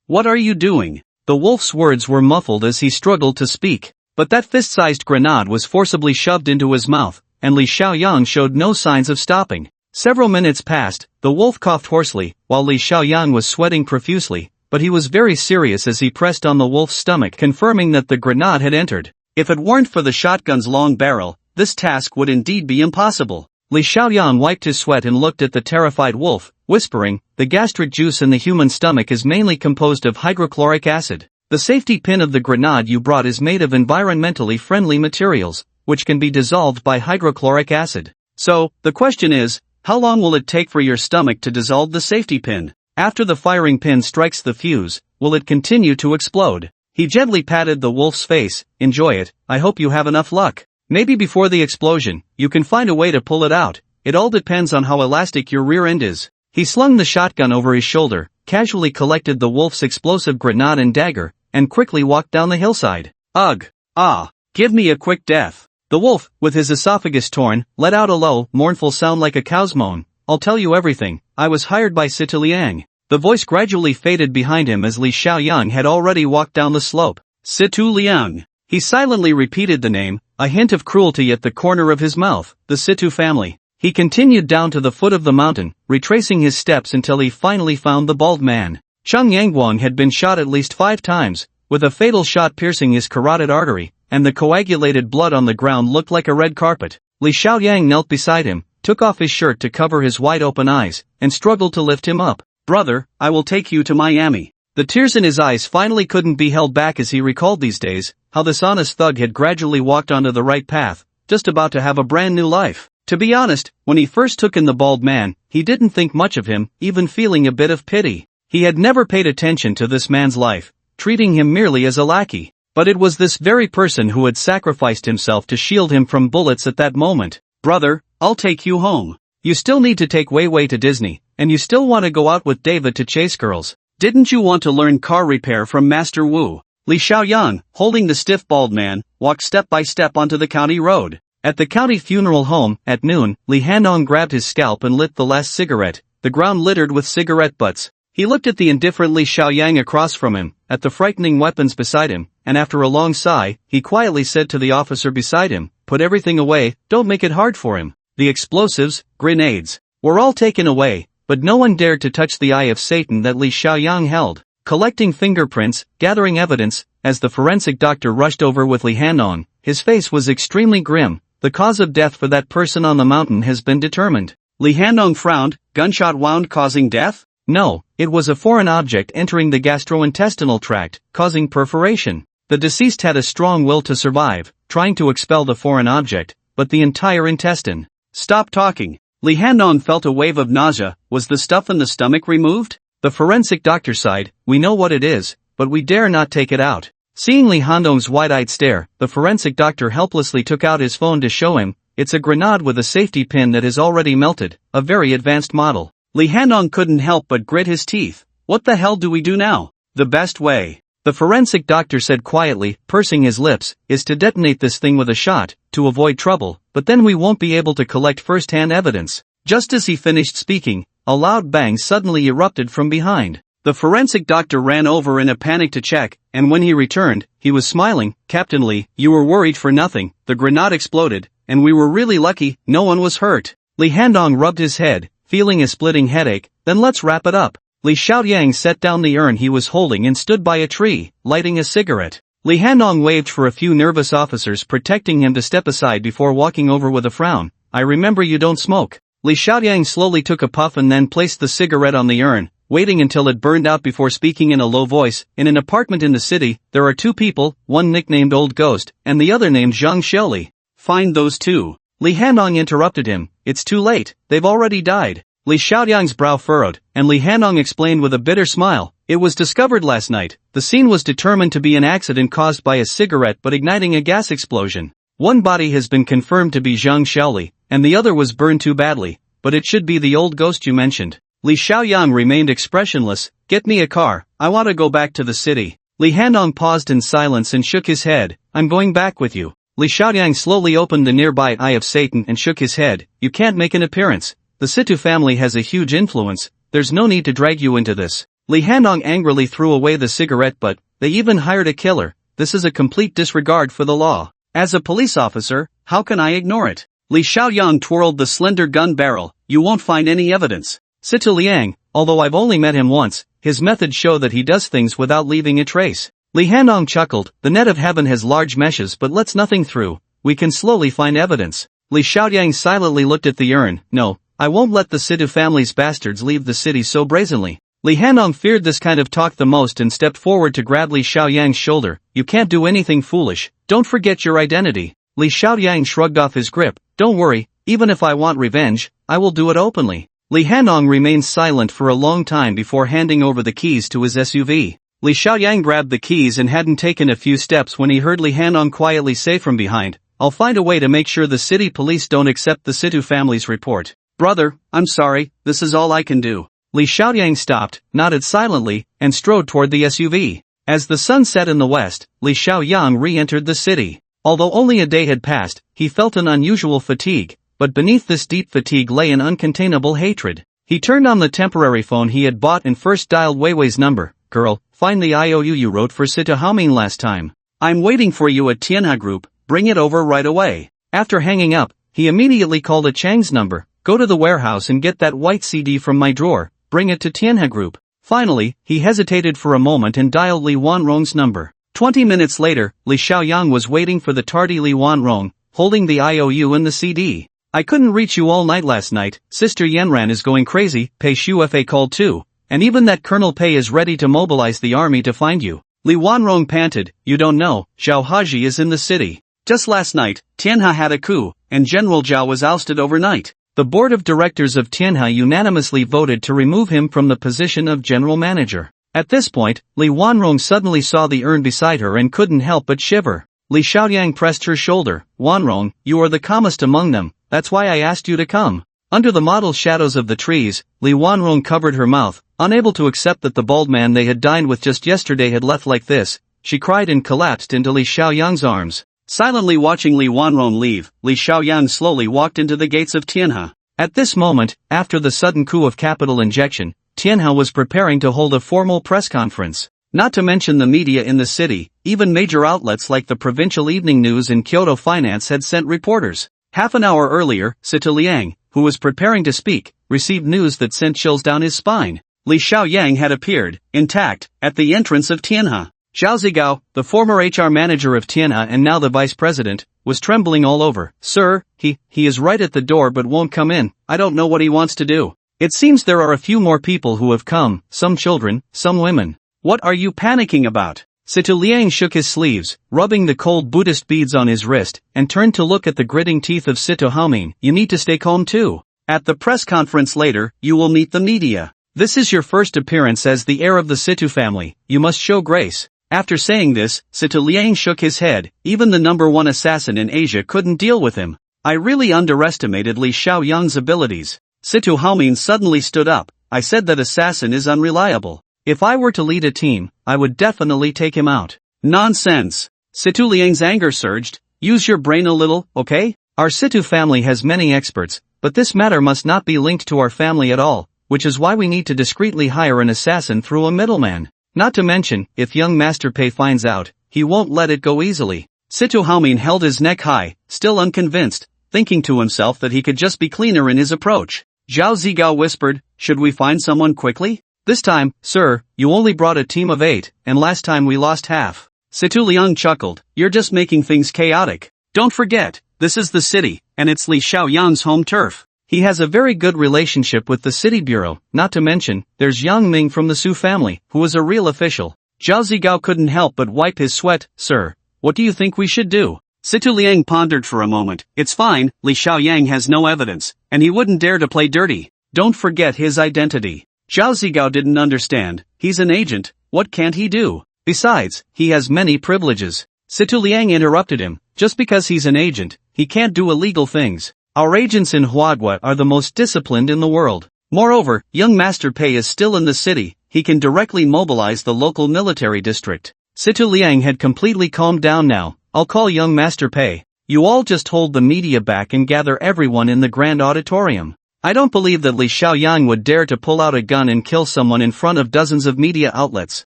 What are you doing? The wolf's words were muffled as he struggled to speak, but that fist-sized grenade was forcibly shoved into his mouth, and Li Xiaoyang showed no signs of stopping. Several minutes passed, the wolf coughed hoarsely, while Li Xiaoyang was sweating profusely, but he was very serious as he pressed on the wolf's stomach, confirming that the grenade had entered. If it weren't for the shotgun's long barrel, this task would indeed be impossible. Li Xiaoyang wiped his sweat and looked at the terrified wolf, whispering, the gastric juice in the human stomach is mainly composed of hydrochloric acid. The safety pin of the grenade you brought is made of environmentally friendly materials, which can be dissolved by hydrochloric acid. So, the question is, how long will it take for your stomach to dissolve the safety pin? After the firing pin strikes the fuse, will it continue to explode? He gently patted the wolf's face. Enjoy it, I hope you have enough luck. Maybe before the explosion, you can find a way to pull it out. It all depends on how elastic your rear end is. He slung the shotgun over his shoulder, casually collected the wolf's explosive grenade and dagger, and quickly walked down the hillside. Ugh! Ah! Give me a quick death! The wolf, with his esophagus torn, let out a low, mournful sound like a cow's moan. I'll tell you everything. I was hired by Situ Liang. The voice gradually faded behind him as Li Xiaoyang had already walked down the slope. Situ Liang. He silently repeated the name, a hint of cruelty at the corner of his mouth. The Situ family. He continued down to the foot of the mountain, retracing his steps until he finally found the bald man. Cheng Yangguang had been shot at least 5 times, with a fatal shot piercing his carotid artery, and the coagulated blood on the ground looked like a red carpet. Li Xiaoyang knelt beside him, took off his shirt to cover his wide-open eyes, and struggled to lift him up. Brother, I will take you to Miami. The tears in his eyes finally couldn't be held back as he recalled these days, how this honest thug had gradually walked onto the right path, just about to have a brand new life. To be honest, when he first took in the bald man, he didn't think much of him, even feeling a bit of pity. He had never paid attention to this man's life, treating him merely as a lackey. But it was this very person who had sacrificed himself to shield him from bullets at that moment. Brother, I'll take you home. You still need to take Wei to Disney, and you still want to go out with David to chase girls. Didn't you want to learn car repair from Master Wu? Li Xiaoyang, holding the stiff bald man, walked step by step onto the county road. At the county funeral home, at noon, Li Hanong grabbed his scalp and lit the last cigarette, the ground littered with cigarette butts. He looked at the indifferent Li Xiaoyang across from him, at the frightening weapons beside him, and after a long sigh, he quietly said to the officer beside him, put everything away, don't make it hard for him. The explosives, grenades, were all taken away, but no one dared to touch the eye of Satan that Li Xiaoyang held. Collecting fingerprints, gathering evidence, as the forensic doctor rushed over with Li Hanong, his face was extremely grim. The cause of death for that person on the mountain has been determined. Li Hanong frowned. Gunshot wound causing death? No, It was a foreign object entering the gastrointestinal tract, causing perforation. The deceased had a strong will to survive, trying to expel the foreign object, but the entire intestine. Stop talking. Li Handong felt a wave of nausea. Was the stuff in the stomach removed? The forensic doctor sighed. We know what it is, but we dare not take it out. Seeing Li Handong's wide-eyed stare, the forensic doctor helplessly took out his phone to show him. It's a grenade with a safety pin that is already melted, a very advanced model. Li Handong couldn't help but grit his teeth. What the hell do we do now? The best way, the forensic doctor said quietly, pursing his lips, is to detonate this thing with a shot, to avoid trouble, but then we won't be able to collect first-hand evidence. Just as he finished speaking, a loud bang suddenly erupted from behind. The forensic doctor ran over in a panic to check, and when he returned, he was smiling. Captain Li, you were worried for nothing. The grenade exploded, and we were really lucky, no one was hurt. Li Handong rubbed his head, feeling a splitting headache. Then let's wrap it up. Li Xiaoyang set down the urn he was holding and stood by a tree, lighting a cigarette. Li Handong waved for a few nervous officers protecting him to step aside before walking over with a frown. I remember you don't smoke. Li Xiaoyang slowly took a puff and then placed the cigarette on the urn, waiting until it burned out before speaking in a low voice. In an apartment in the city, there are two people, one nicknamed Old Ghost, and the other named Zhang Xiaoli. Find those two. Li Handong interrupted him. It's too late, they've already died. Li Xiaoyang's brow furrowed, and Li Handong explained with a bitter smile. It was discovered last night. The scene was determined to be an accident caused by a cigarette but igniting a gas explosion. One body has been confirmed to be Zhang Xiaoli, and the other was burned too badly, but it should be the Old Ghost you mentioned. Li Xiaoyang remained expressionless. Get me a car, I want to go back to the city. Li Handong paused in silence and shook his head. I'm going back with you. Li Xiaoyang slowly opened the nearby Eye of Satan and shook his head. You can't make an appearance. The Situ family has a huge influence. There's no need to drag you into this. Li Handong angrily threw away the cigarette. But they even hired a killer. This is a complete disregard for the law. As a police officer, how can I ignore it? Li Xiaoyang twirled the slender gun barrel. You won't find any evidence. Situ Liang, although I've only met him once, his methods show that he does things without leaving a trace. Li Handong chuckled. The net of heaven has large meshes but lets nothing through. We can slowly find evidence. Li Xiaoyang silently looked at the urn. No, I won't let the Situ family's bastards leave the city so brazenly. Li Handong feared this kind of talk the most and stepped forward to grab Li Xiaoyang's shoulder. You can't do anything foolish. Don't forget your identity. Li Xiaoyang shrugged off his grip. Don't worry, even if I want revenge, I will do it openly. Li Handong remained silent for a long time before handing over the keys to his SUV. Li Xiaoyang grabbed the keys and hadn't taken a few steps when he heard Li Handong quietly say from behind, I'll find a way to make sure the city police don't accept the Situ family's report. Brother, I'm sorry, this is all I can do. Li Xiaoyang stopped, nodded silently, and strode toward the SUV. As the sun set in the west, Li Xiaoyang re-entered the city. Although only a day had passed, he felt an unusual fatigue, but beneath this deep fatigue lay an uncontainable hatred. He turned on the temporary phone he had bought and first dialed Weiwei's number. Girl, find the IOU you wrote for Situ Haoming last time. I'm waiting for you at Tianhe Group, bring it over right away. After hanging up, he immediately called a Chang's number. Go to the warehouse and get that white CD from my drawer, bring it to Tianhe Group. Finally, he hesitated for a moment and dialed Li Wanrong's number. 20 minutes later, Li Xiaoyang was waiting for the tardy Li Wanrong, holding the IOU and the CD. I couldn't reach you all night last night, Sister Yanran is going crazy, Pei Shufa called too, and even that Colonel Pei is ready to mobilize the army to find you. Li Wanrong panted, you don't know, Zhao Haji is in the city. Just last night, Tianhe had a coup, and General Zhao was ousted overnight. The board of directors of Tianhe unanimously voted to remove him from the position of general manager. At this point, Li Wanrong suddenly saw the urn beside her and couldn't help but shiver. Li Xiaoyang pressed her shoulder. Wanrong, you are the calmest among them, that's why I asked you to come. Under the mottled shadows of the trees, Li Wanrong covered her mouth, unable to accept that the bald man they had dined with just yesterday had left like this. She cried and collapsed into Li Xiaoyang's arms. Silently watching Li Wanrong leave, Li Xiaoyang slowly walked into the gates of Tianhe. At this moment, after the sudden coup of capital injection, Tianhe was preparing to hold a formal press conference. Not to mention the media in the city, even major outlets like the Provincial Evening News and Kyoto Finance had sent reporters. Half an hour earlier, Situ Liang, who was preparing to speak, received news that sent chills down his spine. Li Xiaoyang had appeared, intact, at the entrance of Tianhe. Zhao Zigao, the former HR manager of Tianhe and now the vice president, was trembling all over. Sir, he is right at the door but won't come in. I don't know what he wants to do. It seems there are a few more people who have come, some children, some women. What are you panicking about? Situ Liang shook his sleeves, rubbing the cold Buddhist beads on his wrist, and turned to look at the gritting teeth of Situ Haomin. You need to stay calm too. At the press conference later, you will meet the media. This is your first appearance as the heir of the Situ family, you must show grace. After saying this, Situ Liang shook his head. Even the #1 assassin in Asia couldn't deal with him. I really underestimated Li Xiaoyang's abilities. Situ Haomin suddenly stood up. I said that assassin is unreliable. If I were to lead a team, I would definitely take him out. Nonsense. Situ Liang's anger surged. Use your brain a little, okay? Our Situ family has many experts, but this matter must not be linked to our family at all, which is why we need to discreetly hire an assassin through a middleman. Not to mention, if young Master Pei finds out, he won't let it go easily. Situ Haomin held his neck high, still unconvinced, thinking to himself that he could just be cleaner in his approach. Zhao Zigao whispered, should we find someone quickly? This time, sir, you only brought a team of 8, and last time we lost half. Situ Liang chuckled, you're just making things chaotic. Don't forget, this is the city, and it's Li Xiaoyang's home turf. He has a very good relationship with the city bureau, not to mention, there's Yang Ming from the Su family, who is a real official. Zhao Zigao couldn't help but wipe his sweat. Sir, what do you think we should do? Situ Liang pondered for a moment. It's fine, Li Xiaoyang has no evidence, and he wouldn't dare to play dirty. Don't forget his identity. Zhao Zigao didn't understand. He's an agent, what can't he do? Besides, he has many privileges. Situ Liang interrupted him. Just because he's an agent, he can't do illegal things. Our agents in Huadhua are the most disciplined in the world. Moreover, young Master Pei is still in the city, he can directly mobilize the local military district. Situ Liang had completely calmed down now. I'll call young Master Pei. You all just hold the media back and gather everyone in the grand auditorium. I don't believe that Li Xiaoyang would dare to pull out a gun and kill someone in front of dozens of media outlets.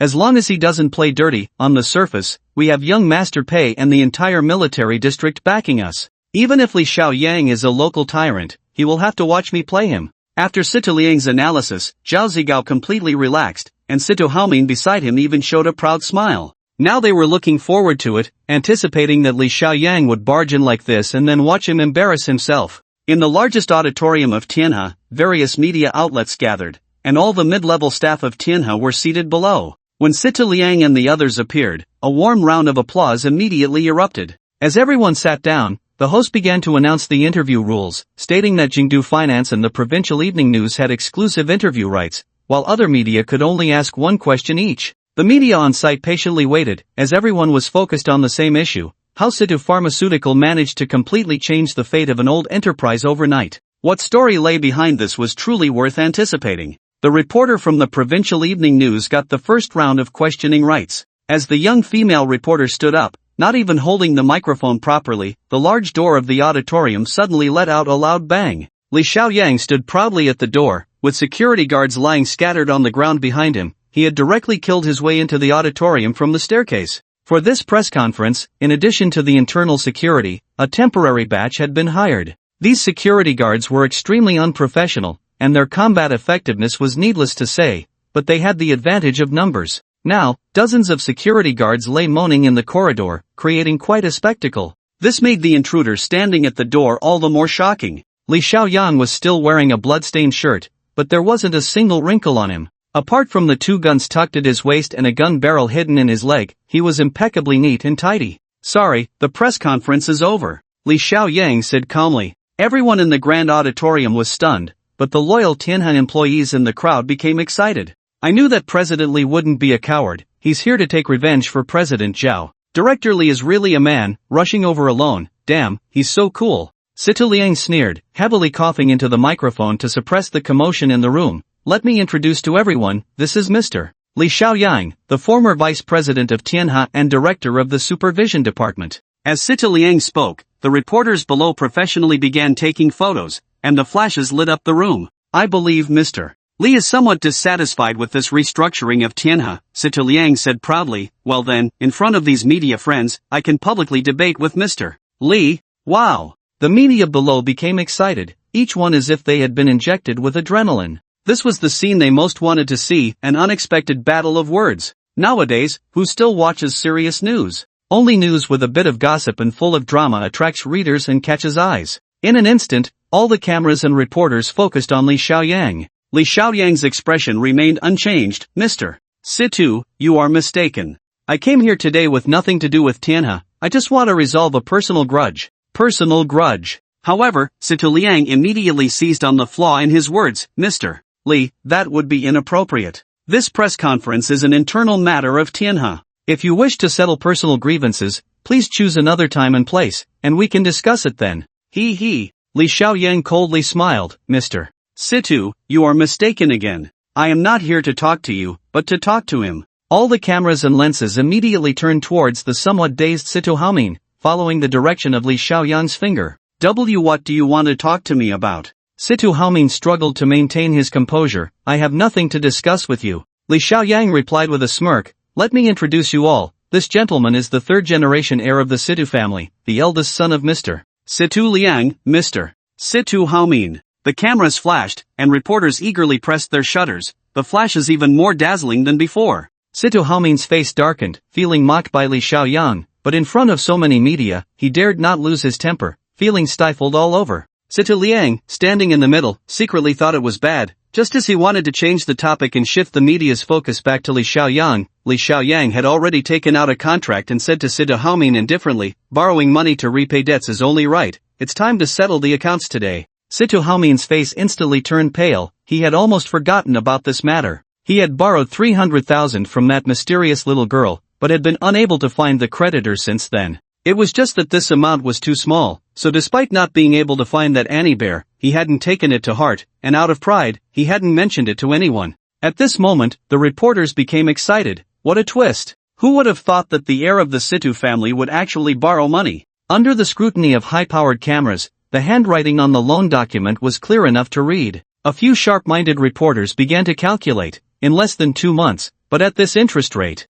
As long as he doesn't play dirty, on the surface, we have young Master Pei and the entire military district backing us. Even if Li Xiaoyang is a local tyrant, he will have to watch me play him. After Situ Liang's analysis, Zhao Zigao completely relaxed, and Situ Haomin beside him even showed a proud smile. Now they were looking forward to it, anticipating that Li Xiaoyang would barge in like this and then watch him embarrass himself. In the largest auditorium of Tianhe, various media outlets gathered, and all the mid-level staff of Tianhe were seated below. When Situ Liang and the others appeared, a warm round of applause immediately erupted. As everyone sat down, the host began to announce the interview rules, stating that Jingdu Finance and the Provincial Evening News had exclusive interview rights, while other media could only ask one question each. The media on site patiently waited, as everyone was focused on the same issue. How Situ Pharmaceutical managed to completely change the fate of an old enterprise overnight. What story lay behind this was truly worth anticipating. The reporter from the Provincial Evening News got the first round of questioning rights. As the young female reporter stood up, not even holding the microphone properly, the large door of the auditorium suddenly let out a loud bang. Li Xiaoyang stood proudly at the door, with security guards lying scattered on the ground behind him. He had directly killed his way into the auditorium from the staircase. For this press conference, in addition to the internal security, a temporary batch had been hired. These security guards were extremely unprofessional, and their combat effectiveness was needless to say, but they had the advantage of numbers. Now, dozens of security guards lay moaning in the corridor, creating quite a spectacle. This made the intruder standing at the door all the more shocking. Li Xiaoyang was still wearing a blood-stained shirt, but there wasn't a single wrinkle on him. Apart from the 2 guns tucked at his waist and a gun barrel hidden in his leg, he was impeccably neat and tidy. Sorry, the press conference is over, Li Xiaoyang said calmly. Everyone in the grand auditorium was stunned, but the loyal Tianhe employees in the crowd became excited. I knew that President Li wouldn't be a coward. He's here to take revenge for President Zhao. Director Li is really a man, rushing over alone. Damn, he's so cool. Situ Liang sneered, heavily coughing into the microphone to suppress the commotion in the room. Let me introduce to everyone, this is Mr. Li Xiaoyang, the former vice president of Tianhe and director of the supervision department. As Situ Liang spoke, the reporters below professionally began taking photos, and the flashes lit up the room. I believe Mr. Li is somewhat dissatisfied with this restructuring of Tianhe, Situ Liang said proudly. Well then, in front of these media friends, I can publicly debate with Mr. Li. Wow! The media below became excited, each one as if they had been injected with adrenaline. This was the scene they most wanted to see, an unexpected battle of words. Nowadays, who still watches serious news? Only news with a bit of gossip and full of drama attracts readers and catches eyes. In an instant, All the cameras and reporters focused on Li Xiaoyang. Li Xiaoyang's expression remained unchanged. Mr. Situ, you are mistaken. I came here today with nothing to do with Tianhe. I just want to resolve a personal grudge. Personal grudge. However, Situ Liang immediately seized on the flaw in his words. Mr. Li, that would be inappropriate. This press conference is an internal matter of Tianhe. If you wish to settle personal grievances, please choose another time and place, and we can discuss it then. He. Li Xiaoyang coldly smiled. Mr. Situ, you are mistaken again. I am not here to talk to you, but to talk to him. All the cameras and lenses immediately turned towards the somewhat dazed Situ Haomin, following the direction of Li Xiaoyang's finger. What do you want to talk to me about? Situ Haomin struggled to maintain his composure. I have nothing to discuss with you. Li Xiaoyang replied with a smirk. Let me introduce you all. This gentleman is the third-generation heir of the Situ family, the eldest son of Mr. Situ Liang, Mr. Situ Haomin. The cameras flashed, and reporters eagerly pressed their shutters, the flashes even more dazzling than before. Situ Haomin's face darkened, feeling mocked by Li Xiaoyang, but in front of so many media, he dared not lose his temper, feeling stifled all over. Situ Liang, standing in the middle, secretly thought it was bad. Just as he wanted to change the topic and shift the media's focus back to Li Xiaoyang had already taken out a contract and said to Situ Haomin indifferently, borrowing money to repay debts is only right, it's time to settle the accounts today. Situ Haomin's face instantly turned pale. He had almost forgotten about this matter. He had borrowed 300,000 from that mysterious little girl, but had been unable to find the creditor since then. It was just that this amount was too small, so despite not being able to find that Annie bear, he hadn't taken it to heart, and out of pride, he hadn't mentioned it to anyone. At this moment, the reporters became excited. What a twist! Who would have thought that the heir of the Situ family would actually borrow money? Under the scrutiny of high-powered cameras, the handwriting on the loan document was clear enough to read. A few sharp-minded reporters began to calculate, in less than 2 months, but at this interest rate.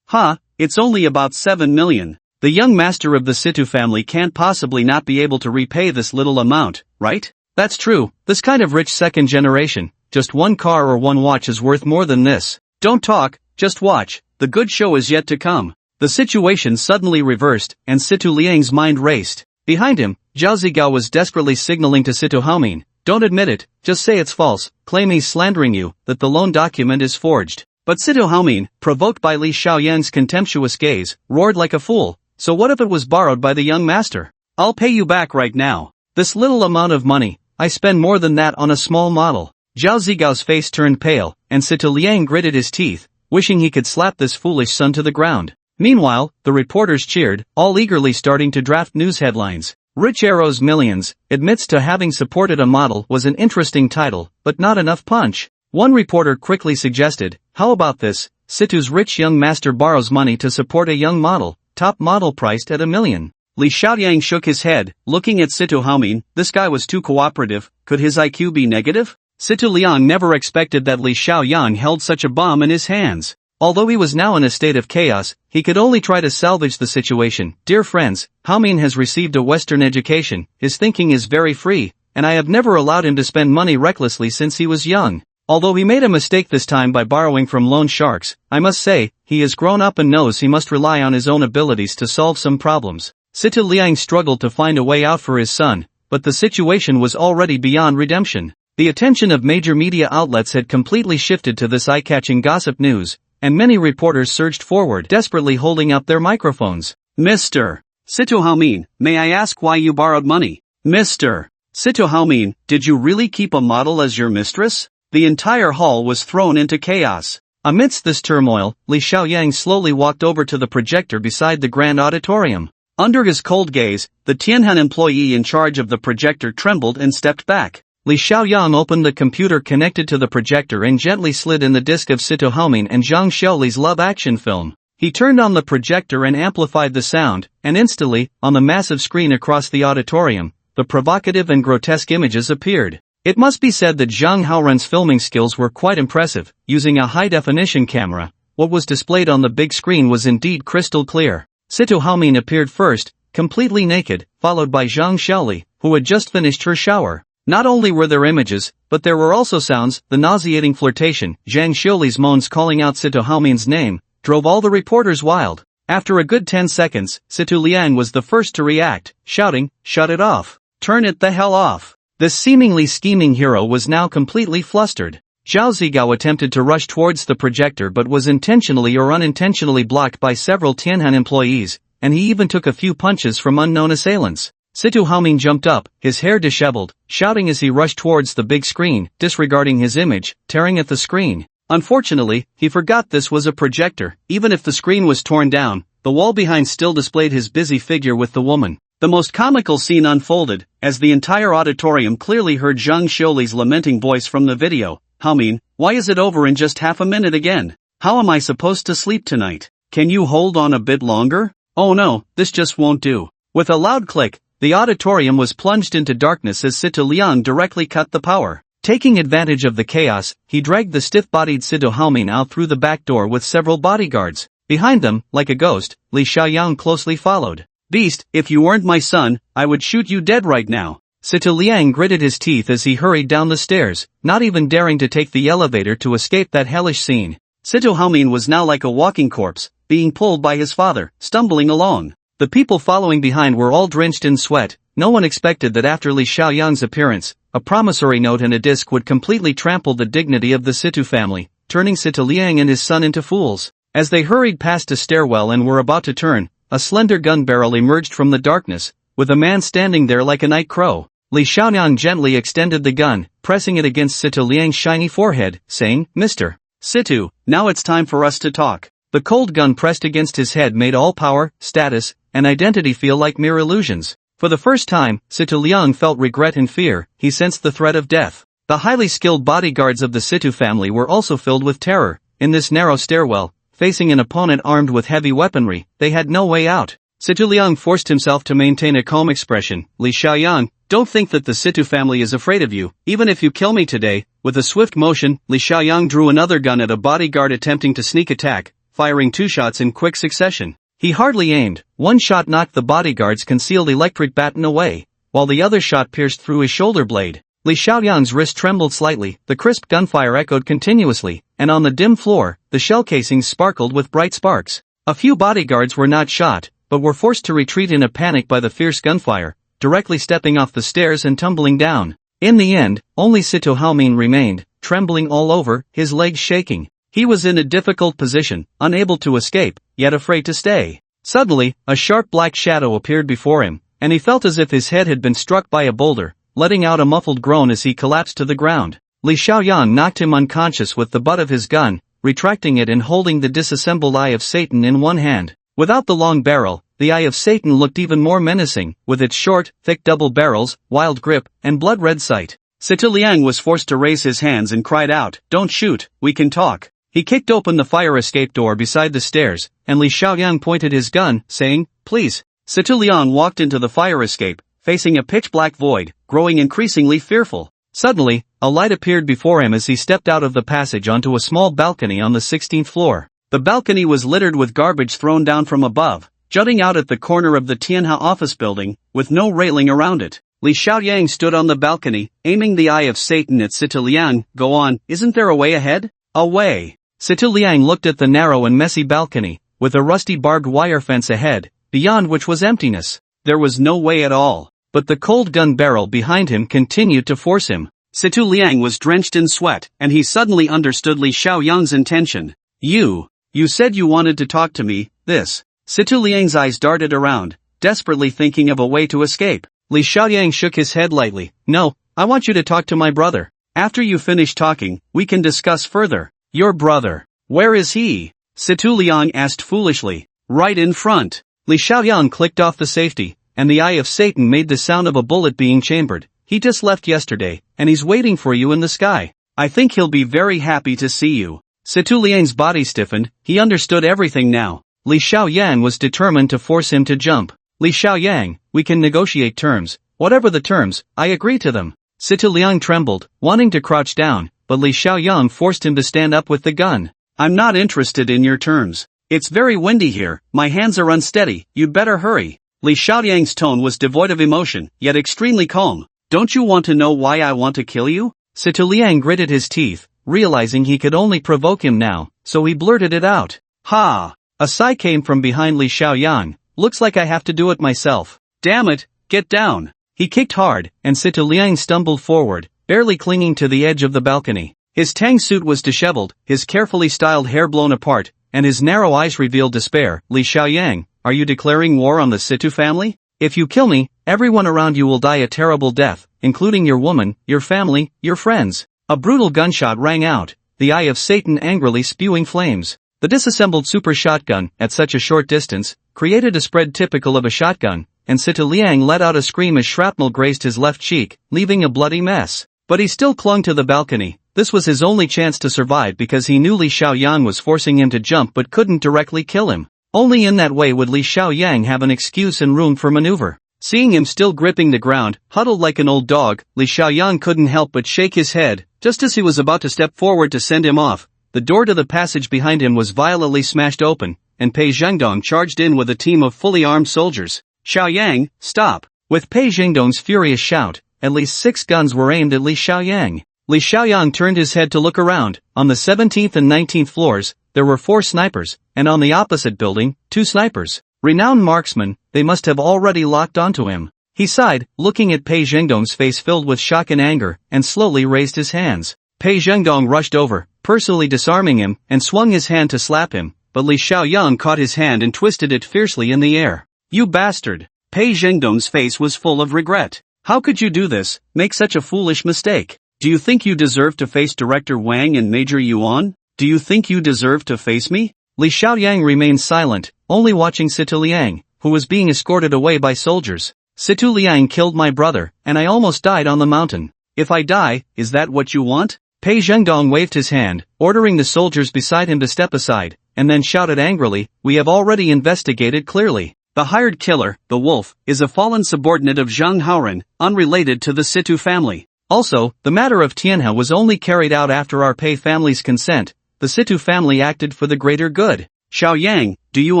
It's only about 7 million. The young master of the Situ family can't possibly not be able to repay this little amount, right? That's true, this kind of rich second generation, just one car or one watch is worth more than this. Don't talk, just watch, the good show is yet to come. The situation suddenly reversed, and Situ Liang's mind raced. Behind him, Zhao Zigao was desperately signaling to Situ Haomin, don't admit it, just say it's false, claim he's slandering you, that the loan document is forged. But Situ Haomin, provoked by Li Xiaoyang's contemptuous gaze, roared like a fool. So what if it was borrowed by the young master? I'll pay you back right now. This little amount of money, I spend more than that on a small model. Zhao Zigao's face turned pale, and Situ Liang gritted his teeth, wishing he could slap this foolish son to the ground. Meanwhile, the reporters cheered, all eagerly starting to draft news headlines. Rich Arrow's Millions admits to having supported a model was an interesting title, but not enough punch. One reporter quickly suggested, how about this, Situ's rich young master borrows money to support a young model. Top model priced at $1 million. Li Xiaoyang shook his head, looking at Situ Haomin. This guy was too cooperative. Could his IQ be negative? Situ Liang never expected that Li Xiaoyang held such a bomb in his hands. Although he was now in a state of chaos, he could only try to salvage the situation. Dear friends, Haomin has received a Western education, his thinking is very free, and I have never allowed him to spend money recklessly since he was young. Although he made a mistake this time by borrowing from loan sharks, I must say, he has grown up and knows he must rely on his own abilities to solve some problems. Situ Liang struggled to find a way out for his son, but the situation was already beyond redemption. The attention of major media outlets had completely shifted to this eye-catching gossip news, and many reporters surged forward, desperately holding up their microphones. Mr. Situ Haomin, may I ask why you borrowed money? Mr. Situ Haomin, did you really keep a model as your mistress? The entire hall was thrown into chaos. Amidst this turmoil, Li Xiaoyang slowly walked over to the projector beside the grand auditorium. Under his cold gaze, the Tianhe employee in charge of the projector trembled and stepped back. Li Xiaoyang opened the computer connected to the projector and gently slid in the disc of Situ Haomin and Zhang Xiaoli's love action film. He turned on the projector and amplified the sound, and instantly, on the massive screen across the auditorium, the provocative and grotesque images appeared. It must be said that Zhang Haoren's filming skills were quite impressive. Using a high-definition camera, what was displayed on the big screen was indeed crystal clear. Situ Haomin appeared first, completely naked, followed by Zhang Xiaoli, who had just finished her shower. Not only were there images, but there were also sounds. The nauseating flirtation, Zhang Xiaoli's moans calling out Situ Haomin's name, drove all the reporters wild. After a good 10 seconds, Situ Liang was the first to react, shouting, "Shut it off! Turn it the hell off! This seemingly scheming hero was now completely flustered. Zhao Zigao attempted to rush towards the projector but was intentionally or unintentionally blocked by several Tianhan employees, and he even took a few punches from unknown assailants. Situ Haoming jumped up, his hair disheveled, shouting as he rushed towards the big screen, disregarding his image, tearing at the screen. Unfortunately, he forgot this was a projector. Even if the screen was torn down, the wall behind still displayed his busy figure with the woman. The most comical scene unfolded, as the entire auditorium clearly heard Zhang Xiuli's lamenting voice from the video. Haoming, why is it over in just half a minute again? How am I supposed to sleep tonight? Can you hold on a bit longer? Oh no, this just won't do. With a loud click, the auditorium was plunged into darkness as Sito Liang directly cut the power. Taking advantage of the chaos, he dragged the stiff-bodied Sito Haoming out through the back door with several bodyguards. Behind them, like a ghost, Li Xiaoyang closely followed. Beast, if you weren't my son, I would shoot you dead right now. Sito Liang gritted his teeth as he hurried down the stairs, not even daring to take the elevator to escape that hellish scene. Sito Haoming was now like a walking corpse, being pulled by his father, stumbling along. The people following behind were all drenched in sweat. No one expected that after Li Xiaoyang's appearance, a promissory note and a disc would completely trample the dignity of the Situ family, turning Sito Liang and his son into fools. As they hurried past a stairwell and were about to turn, a slender gun barrel emerged from the darkness, with a man standing there like a night crow. Li Xiaoyang gently extended the gun, pressing it against Sito Liang's shiny forehead, saying, Mr. Situ, now it's time for us to talk. The cold gun pressed against his head made all power, status, and identity feel like mere illusions. For the first time, Sito Liang felt regret and fear. He sensed the threat of death. The highly skilled bodyguards of the Situ family were also filled with terror. In this narrow stairwell, facing an opponent armed with heavy weaponry, they had no way out. Sito Liang forced himself to maintain a calm expression. Li Xiaoyang, don't think that the Situ family is afraid of you, even if you kill me today. With a swift motion, Li Xiaoyang drew another gun at a bodyguard attempting to sneak attack, firing 2 shots in quick succession. He hardly aimed. One shot knocked the bodyguard's concealed electric baton away, while the other shot pierced through his shoulder blade. Li Xiaoyang's wrist trembled slightly, the crisp gunfire echoed continuously, and on the dim floor, the shell casings sparkled with bright sparks. A few bodyguards were not shot, but were forced to retreat in a panic by the fierce gunfire, directly stepping off the stairs and tumbling down. In the end, only Sito Haoming remained, trembling all over, his legs shaking. He was in a difficult position, unable to escape, yet afraid to stay. Suddenly, a sharp black shadow appeared before him, and he felt as if his head had been struck by a boulder, letting out a muffled groan as he collapsed to the ground. Li Xiaoyang knocked him unconscious with the butt of his gun, retracting it and holding the disassembled Eye of Satan in one hand. Without the long barrel, the Eye of Satan looked even more menacing, with its short, thick double barrels, wild grip, and blood-red sight. Sito Liang was forced to raise his hands and cried out, "Don't shoot, we can talk." He kicked open the fire escape door beside the stairs, and Li Xiaoyang pointed his gun, saying, "Please." Sito Liang walked into the fire escape, facing a pitch-black void, growing increasingly fearful. Suddenly, a light appeared before him as he stepped out of the passage onto a small balcony on the 16th floor. The balcony was littered with garbage thrown down from above, jutting out at the corner of the Tianha office building, with no railing around it. Li Xiaoyang stood on the balcony, aiming the Eye of Satan at Sito Liang. "Go on, isn't there a way ahead?" "A way." Sito Liang looked at the narrow and messy balcony, with a rusty barbed wire fence ahead, beyond which was emptiness. There was no way at all. But the cold gun barrel behind him continued to force him. Sito Liang was drenched in sweat, and he suddenly understood Li Xiaoyang's intention. You said you wanted to talk to me, this." Sito Liang's eyes darted around, desperately thinking of a way to escape. Li Xiaoyang shook his head lightly. "No, I want you to talk to my brother. After you finish talking, we can discuss further." "Your brother? Where is he?" Sito Liang asked foolishly. "Right in front." Li Xiaoyang clicked off the safety, and the Eye of Satan made the sound of a bullet being chambered. "He just left yesterday, and he's waiting for you in the sky. I think he'll be very happy to see you." Sito Liang's body stiffened. He understood everything now. Li Xiaoyang was determined to force him to jump. "Li Xiaoyang, we can negotiate terms. Whatever the terms, I agree to them." Sito Liang trembled, wanting to crouch down, but Li Xiaoyang forced him to stand up with the gun. "I'm not interested in your terms. It's very windy here, my hands are unsteady, you'd better hurry." Li Xiaoyang's tone was devoid of emotion, yet extremely calm. "Don't you want to know why I want to kill you?" Sito Liang gritted his teeth, realizing he could only provoke him now, so he blurted it out. "Ha!" A sigh came from behind Li Xiaoyang. "Looks like I have to do it myself." "Damn it, get down." He kicked hard, and Situ Liang stumbled forward, barely clinging to the edge of the balcony. His tang suit was disheveled, his carefully styled hair blown apart, and his narrow eyes revealed despair. Li Xiaoyang, are you declaring war on the Situ family? If you kill me, everyone around you will die a terrible death, including your woman, your family, your friends. A brutal gunshot rang out, the eye of Satan angrily spewing flames. The disassembled super shotgun, at such a short distance, created a spread typical of a shotgun, and Situ Liang let out a scream as shrapnel grazed his left cheek, leaving a bloody mess. But he still clung to the balcony. This was his only chance to survive because he knew Li Xiaoyang was forcing him to jump but couldn't directly kill him. Only in that way would Li Xiaoyang have an excuse and room for maneuver. Seeing him still gripping the ground, huddled like an old dog, Li Xiaoyang couldn't help but shake his head. Just as he was about to step forward to send him off, the door to the passage behind him was violently smashed open, and Pei Zhengdong charged in with a team of fully armed soldiers. Xiaoyang, stop! With Pei Zhengdong's furious shout, at least 6 guns were aimed at Li Xiaoyang. Li Xiaoyang turned his head to look around. On the 17th and 19th floors, there were 4 snipers, and on the opposite building, 2 snipers. Renowned marksmen, they must have already locked onto him. He sighed, looking at Pei Zhengdong's face filled with shock and anger, and slowly raised his hands. Pei Zhengdong rushed over, personally disarming him, and swung his hand to slap him, but Li Xiaoyang caught his hand and twisted it fiercely in the air. You bastard! Pei Zhengdong's face was full of regret. How could you do this, make such a foolish mistake? Do you think you deserve to face Director Wang and Major Yuan? Do you think you deserve to face me? Li Xiaoyang remained silent, only watching Situ Liang, who was being escorted away by soldiers. Situ Liang killed my brother, and I almost died on the mountain. If I die, is that what you want? Pei Zhengdong waved his hand, ordering the soldiers beside him to step aside, and then shouted angrily, we have already investigated clearly. The hired killer, the wolf, is a fallen subordinate of Zhang Haoren, unrelated to the Situ family. Also, the matter of Tianhe was only carried out after our Pei family's consent. The Situ family acted for the greater good. Xiaoyang, do you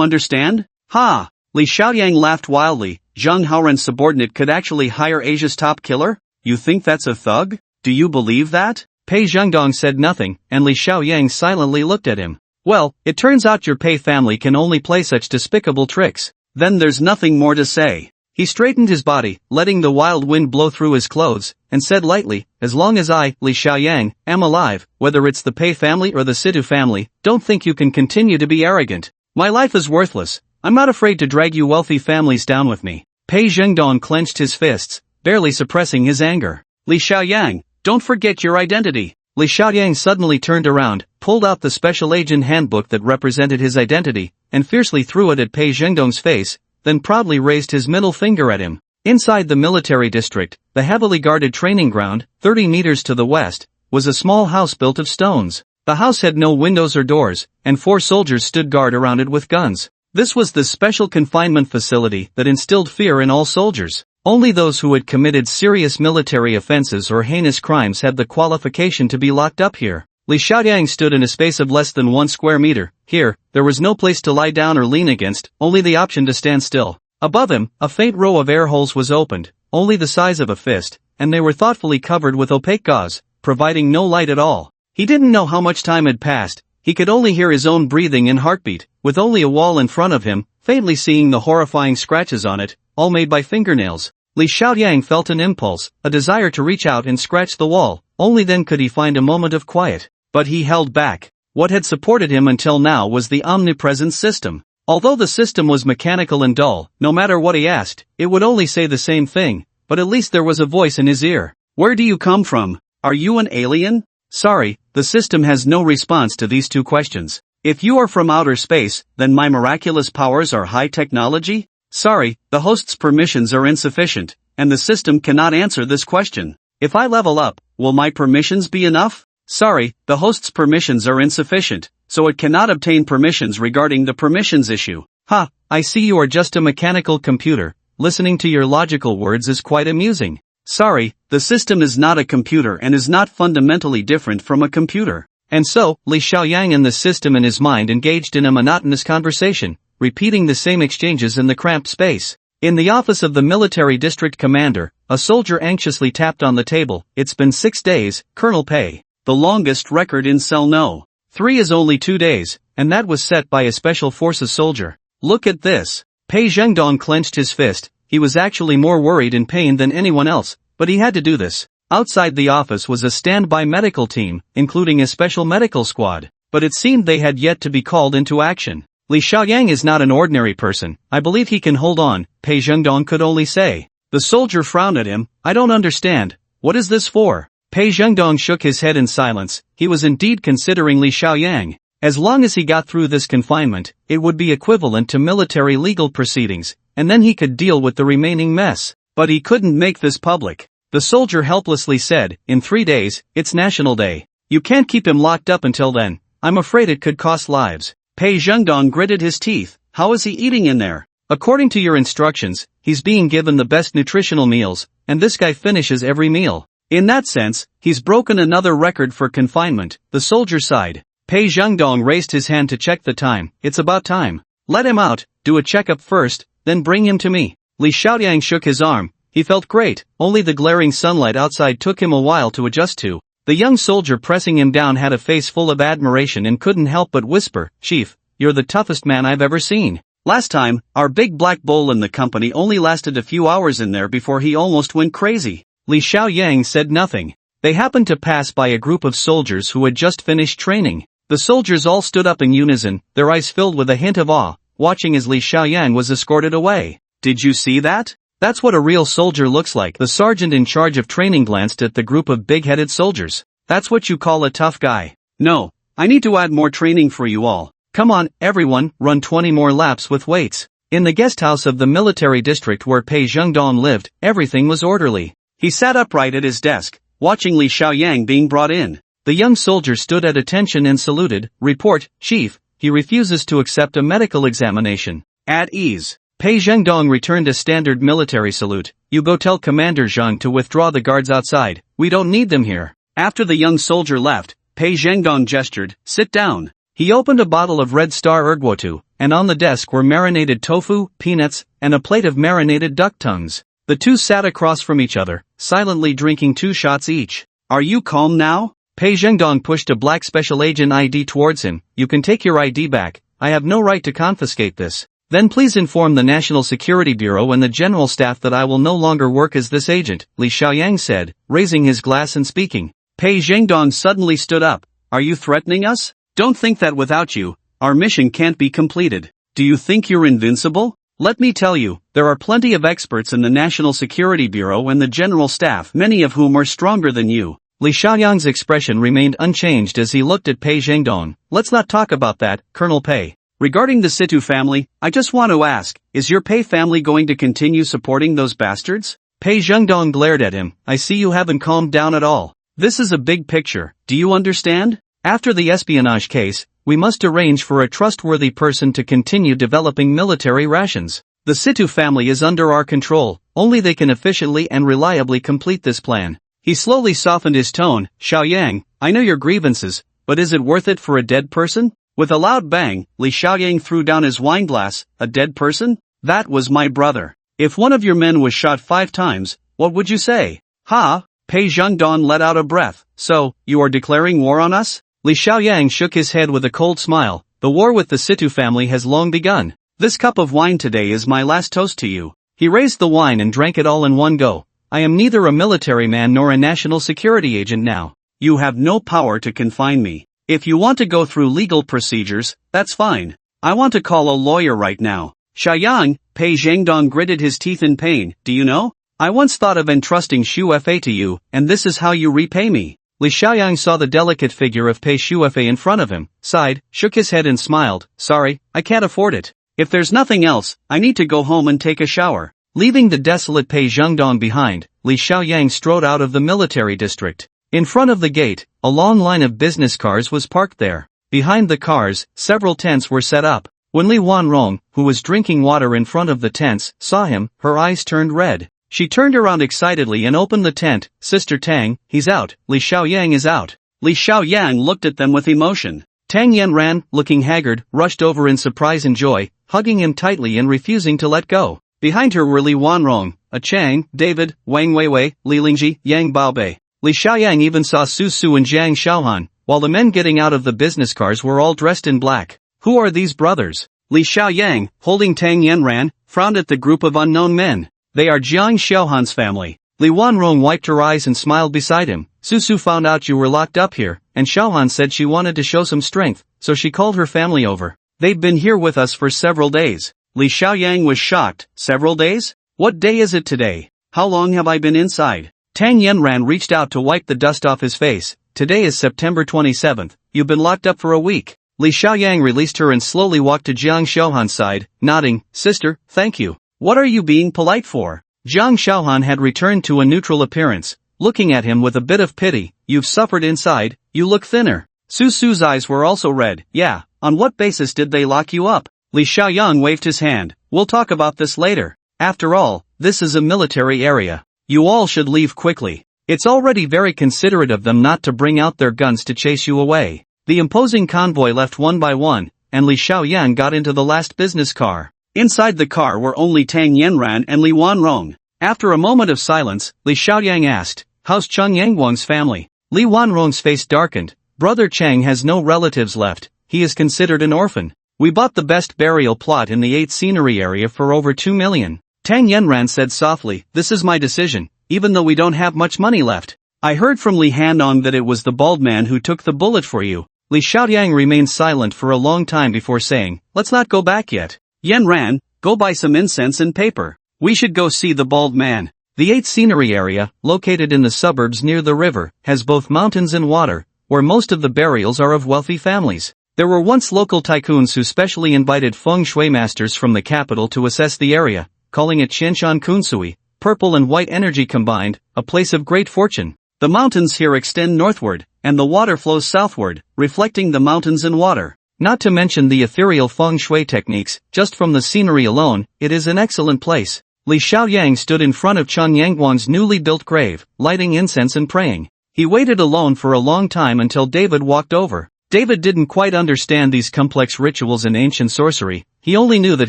understand? Ha! Li Xiaoyang laughed wildly. Zhang Haoren's subordinate could actually hire Asia's top killer? You think that's a thug? Do you believe that? Pei Zhengdong said nothing, and Li Xiaoyang silently looked at him. Well, it turns out your Pei family can only play such despicable tricks. Then there's nothing more to say. He straightened his body, letting the wild wind blow through his clothes, and said lightly, as long as I, Li Xiaoyang, am alive, whether it's the Pei family or the Situ family, don't think you can continue to be arrogant. My life is worthless. I'm not afraid to drag you wealthy families down with me. Pei Zhengdong clenched his fists, barely suppressing his anger. Li Xiaoyang, don't forget your identity. Li Xiaoyang suddenly turned around, pulled out the special agent handbook that represented his identity, and fiercely threw it at Pei Zhengdong's face, then proudly raised his middle finger at him. Inside the military district, the heavily guarded training ground, 30 meters to the west, was a small house built of stones. The house had no windows or doors, and 4 soldiers stood guard around it with guns. This was the special confinement facility that instilled fear in all soldiers. Only those who had committed serious military offenses or heinous crimes had the qualification to be locked up here. Li Xiaoyang stood in a space of less than 1 square meter. Here, there was no place to lie down or lean against, only the option to stand still. Above him, a faint row of air holes was opened, only the size of a fist, and they were thoughtfully covered with opaque gauze, providing no light at all. He didn't know how much time had passed. He could only hear his own breathing and heartbeat, with only a wall in front of him, faintly seeing the horrifying scratches on it, all made by fingernails. Li Xiaoyang felt an impulse, a desire to reach out and scratch the wall. Only then could he find a moment of quiet. But he held back. What had supported him until now was the omnipresence system. Although the system was mechanical and dull, no matter what he asked, it would only say the same thing, but at least there was a voice in his ear. Where do you come from? Are you an alien? Sorry, the system has no response to these 2 questions. If you are from outer space, then my miraculous powers are high technology? Sorry, the host's permissions are insufficient, and the system cannot answer this question. If I level up, will my permissions be enough? Sorry, the host's permissions are insufficient, so it cannot obtain permissions regarding the permissions issue. Ha, I see you are just a mechanical computer. Listening to your logical words is quite amusing. Sorry, the system is not a computer and is not fundamentally different from a computer. And so, Li Xiaoyang and the system in his mind engaged in a monotonous conversation, repeating the same exchanges in the cramped space. In the office of the military district commander, a soldier anxiously tapped on the table. It's been 6 days, Colonel Pei. The longest record in Cell No. 3 is only 2 days, and that was set by a special forces soldier. Look at this. Pei Zhengdong clenched his fist, he was actually more worried and pained than anyone else, but he had to do this. Outside the office was a standby medical team, including a special medical squad, but it seemed they had yet to be called into action. Li Xiaoyang is not an ordinary person, I believe he can hold on, Pei Zhengdong could only say. The soldier frowned at him. I don't understand. What is this for? Pei Zhengdong shook his head in silence. He was indeed considering Li Xiaoyang. As long as he got through this confinement, it would be equivalent to military legal proceedings, and then he could deal with the remaining mess. But he couldn't make this public. The soldier helplessly said, in 3 days, it's National Day. You can't keep him locked up until then. I'm afraid it could cost lives. Pei Zhengdong gritted his teeth. How is he eating in there? According to your instructions, he's being given the best nutritional meals, and this guy finishes every meal. In that sense, he's broken another record for confinement, the soldier sighed. Pei Zhengdong raised his hand to check the time. It's about time. Let him out, do a checkup first, then bring him to me. Li Xiaoyang shook his arm. He felt great, only the glaring sunlight outside took him a while to adjust to. The young soldier pressing him down had a face full of admiration and couldn't help but whisper, Chief, you're the toughest man I've ever seen. Last time, our big black bull in the company only lasted a few hours in there before he almost went crazy. Li Xiaoyang said nothing. They happened to pass by a group of soldiers who had just finished training. The soldiers all stood up in unison, their eyes filled with a hint of awe, watching as Li Xiaoyang was escorted away. Did you see that? That's what a real soldier looks like. The sergeant in charge of training glanced at the group of big-headed soldiers. That's what you call a tough guy. No, I need to add more training for you all. Come on, everyone, run 20 more laps with weights. In the guest house of the military district where Pei Zhengdong lived, everything was orderly. He sat upright at his desk, watching Li Xiaoyang being brought in. The young soldier stood at attention and saluted. Report, Chief, he refuses to accept a medical examination. At ease. Pei Zhengdong returned a standard military salute. You go tell Commander Zhang to withdraw the guards outside. We don't need them here. After the young soldier left, Pei Zhengdong gestured, sit down. He opened a bottle of Red Star Erguotu, and on the desk were marinated tofu, peanuts, and a plate of marinated duck tongues. The two sat across from each other, silently drinking 2 shots each. Are you calm now? Pei Zhengdong pushed a black special agent ID towards him. You can take your ID back. I have no right to confiscate this. Then please inform the National Security Bureau and the General Staff that I will no longer work as this agent, Li Xiaoyang said, raising his glass and speaking. Pei Zhengdong suddenly stood up. Are you threatening us? Don't think that without you, our mission can't be completed. Do you think you're invincible? Let me tell you, there are plenty of experts in the National Security Bureau and the General Staff, many of whom are stronger than you. Li Xiaoyang's expression remained unchanged as he looked at Pei Zhengdong. Let's not talk about that, Colonel Pei. Regarding the Situ family, I just want to ask, is your Pei family going to continue supporting those bastards? Pei Zhengdong glared at him. I see you haven't calmed down at all. This is a big picture, do you understand? After the espionage case, we must arrange for a trustworthy person to continue developing military rations. The Situ family is under our control, only they can efficiently and reliably complete this plan. He slowly softened his tone. Xiaoyang, I know your grievances, but is it worth it for a dead person? With a loud bang, Li Xiaoyang threw down his wine glass. A dead person? That was my brother. If one of your men was shot 5 times, what would you say? Ha! Pei Zhengdong let out a breath. So, you are declaring war on us? Li Xiaoyang shook his head with a cold smile. The war with the Situ family has long begun. This cup of wine today is my last toast to you. He raised the wine and drank it all in one go. I am neither a military man nor a national security agent now. You have no power to confine me. If you want to go through legal procedures, that's fine. I want to call a lawyer right now. Xiaoyang, Pei Zhengdong gritted his teeth in pain. Do you know? I once thought of entrusting Xu Fei to you, and this is how you repay me. Li Xiaoyang saw the delicate figure of Pei Xu in front of him, sighed, shook his head and smiled. Sorry, I can't afford it. If there's nothing else, I need to go home and take a shower. Leaving the desolate Pei Zhengdong behind, Li Xiaoyang strode out of the military district. In front of the gate, a long line of business cars was parked there. Behind the cars, several tents were set up. When Li Wanrong, who was drinking water in front of the tents, saw him, her eyes turned red. She turned around excitedly and opened the tent. Sister Tang, he's out. Li Xiaoyang is out. Li Xiaoyang looked at them with emotion. Tang Yanran, looking haggard, rushed over in surprise and joy, hugging him tightly and refusing to let go. Behind her were Li Wanrong, a Chang, David, Wang Weiwei, Li Lingji, Yang Baobei. Li Xiaoyang even saw Su Su and Zhang Xiaohan, while the men getting out of the business cars were all dressed in black. Who are these brothers? Li Xiaoyang, holding Tang Yanran, frowned at the group of unknown men. They are Jiang Xiaohan's family. Li Wanrong wiped her eyes and smiled beside him. Susu found out you were locked up here, and Xiaohan said she wanted to show some strength, so she called her family over. They've been here with us for several days. Li Xiaoyang was shocked. Several days? What day is it today? How long have I been inside? Tang Yanran reached out to wipe the dust off his face. Today is September 27th. You've been locked up for a week. Li Xiaoyang released her and slowly walked to Jiang Xiaohan's side, nodding. Sister, thank you. What are you being polite for? Jiang Xiaohan had returned to a neutral appearance, looking at him with a bit of pity. You've suffered inside, you look thinner. Susu's eyes were also red. Yeah, on what basis did they lock you up? Li Xiaoyang waved his hand. We'll talk about this later. After all, this is a military area. You all should leave quickly. It's already very considerate of them not to bring out their guns to chase you away. The imposing convoy left one by one, and Li Xiaoyang got into the last business car. Inside the car were only Tang Yanran and Li Wanrong. After a moment of silence, Li Xiaoyang asked, how's Cheng Yangguang's family? Li Wanrong's face darkened. Brother Cheng has no relatives left. He is considered an orphan. We bought the best burial plot in the 8th scenery area for over 2 million. Tang Yanran said softly, this is my decision, even though we don't have much money left. I heard from Li Hanong that it was the bald man who took the bullet for you. Li Xiaoyang remained silent for a long time before saying, let's not go back yet. Yanran, go buy some incense and paper. We should go see the bald man. The 8th scenery area, located in the suburbs near the river, has both mountains and water, where most of the burials are of wealthy families. There were once local tycoons who specially invited feng shui masters from the capital to assess the area, calling it Qianshan Kunsui, purple and white energy combined, a place of great fortune. The mountains here extend northward, and the water flows southward, reflecting the mountains and water. Not to mention the ethereal feng shui techniques, just from the scenery alone, it is an excellent place. Li Xiaoyang stood in front of Cheng Yangguang's newly built grave, lighting incense and praying. He waited alone for a long time until David walked over. David didn't quite understand these complex rituals and ancient sorcery. He only knew that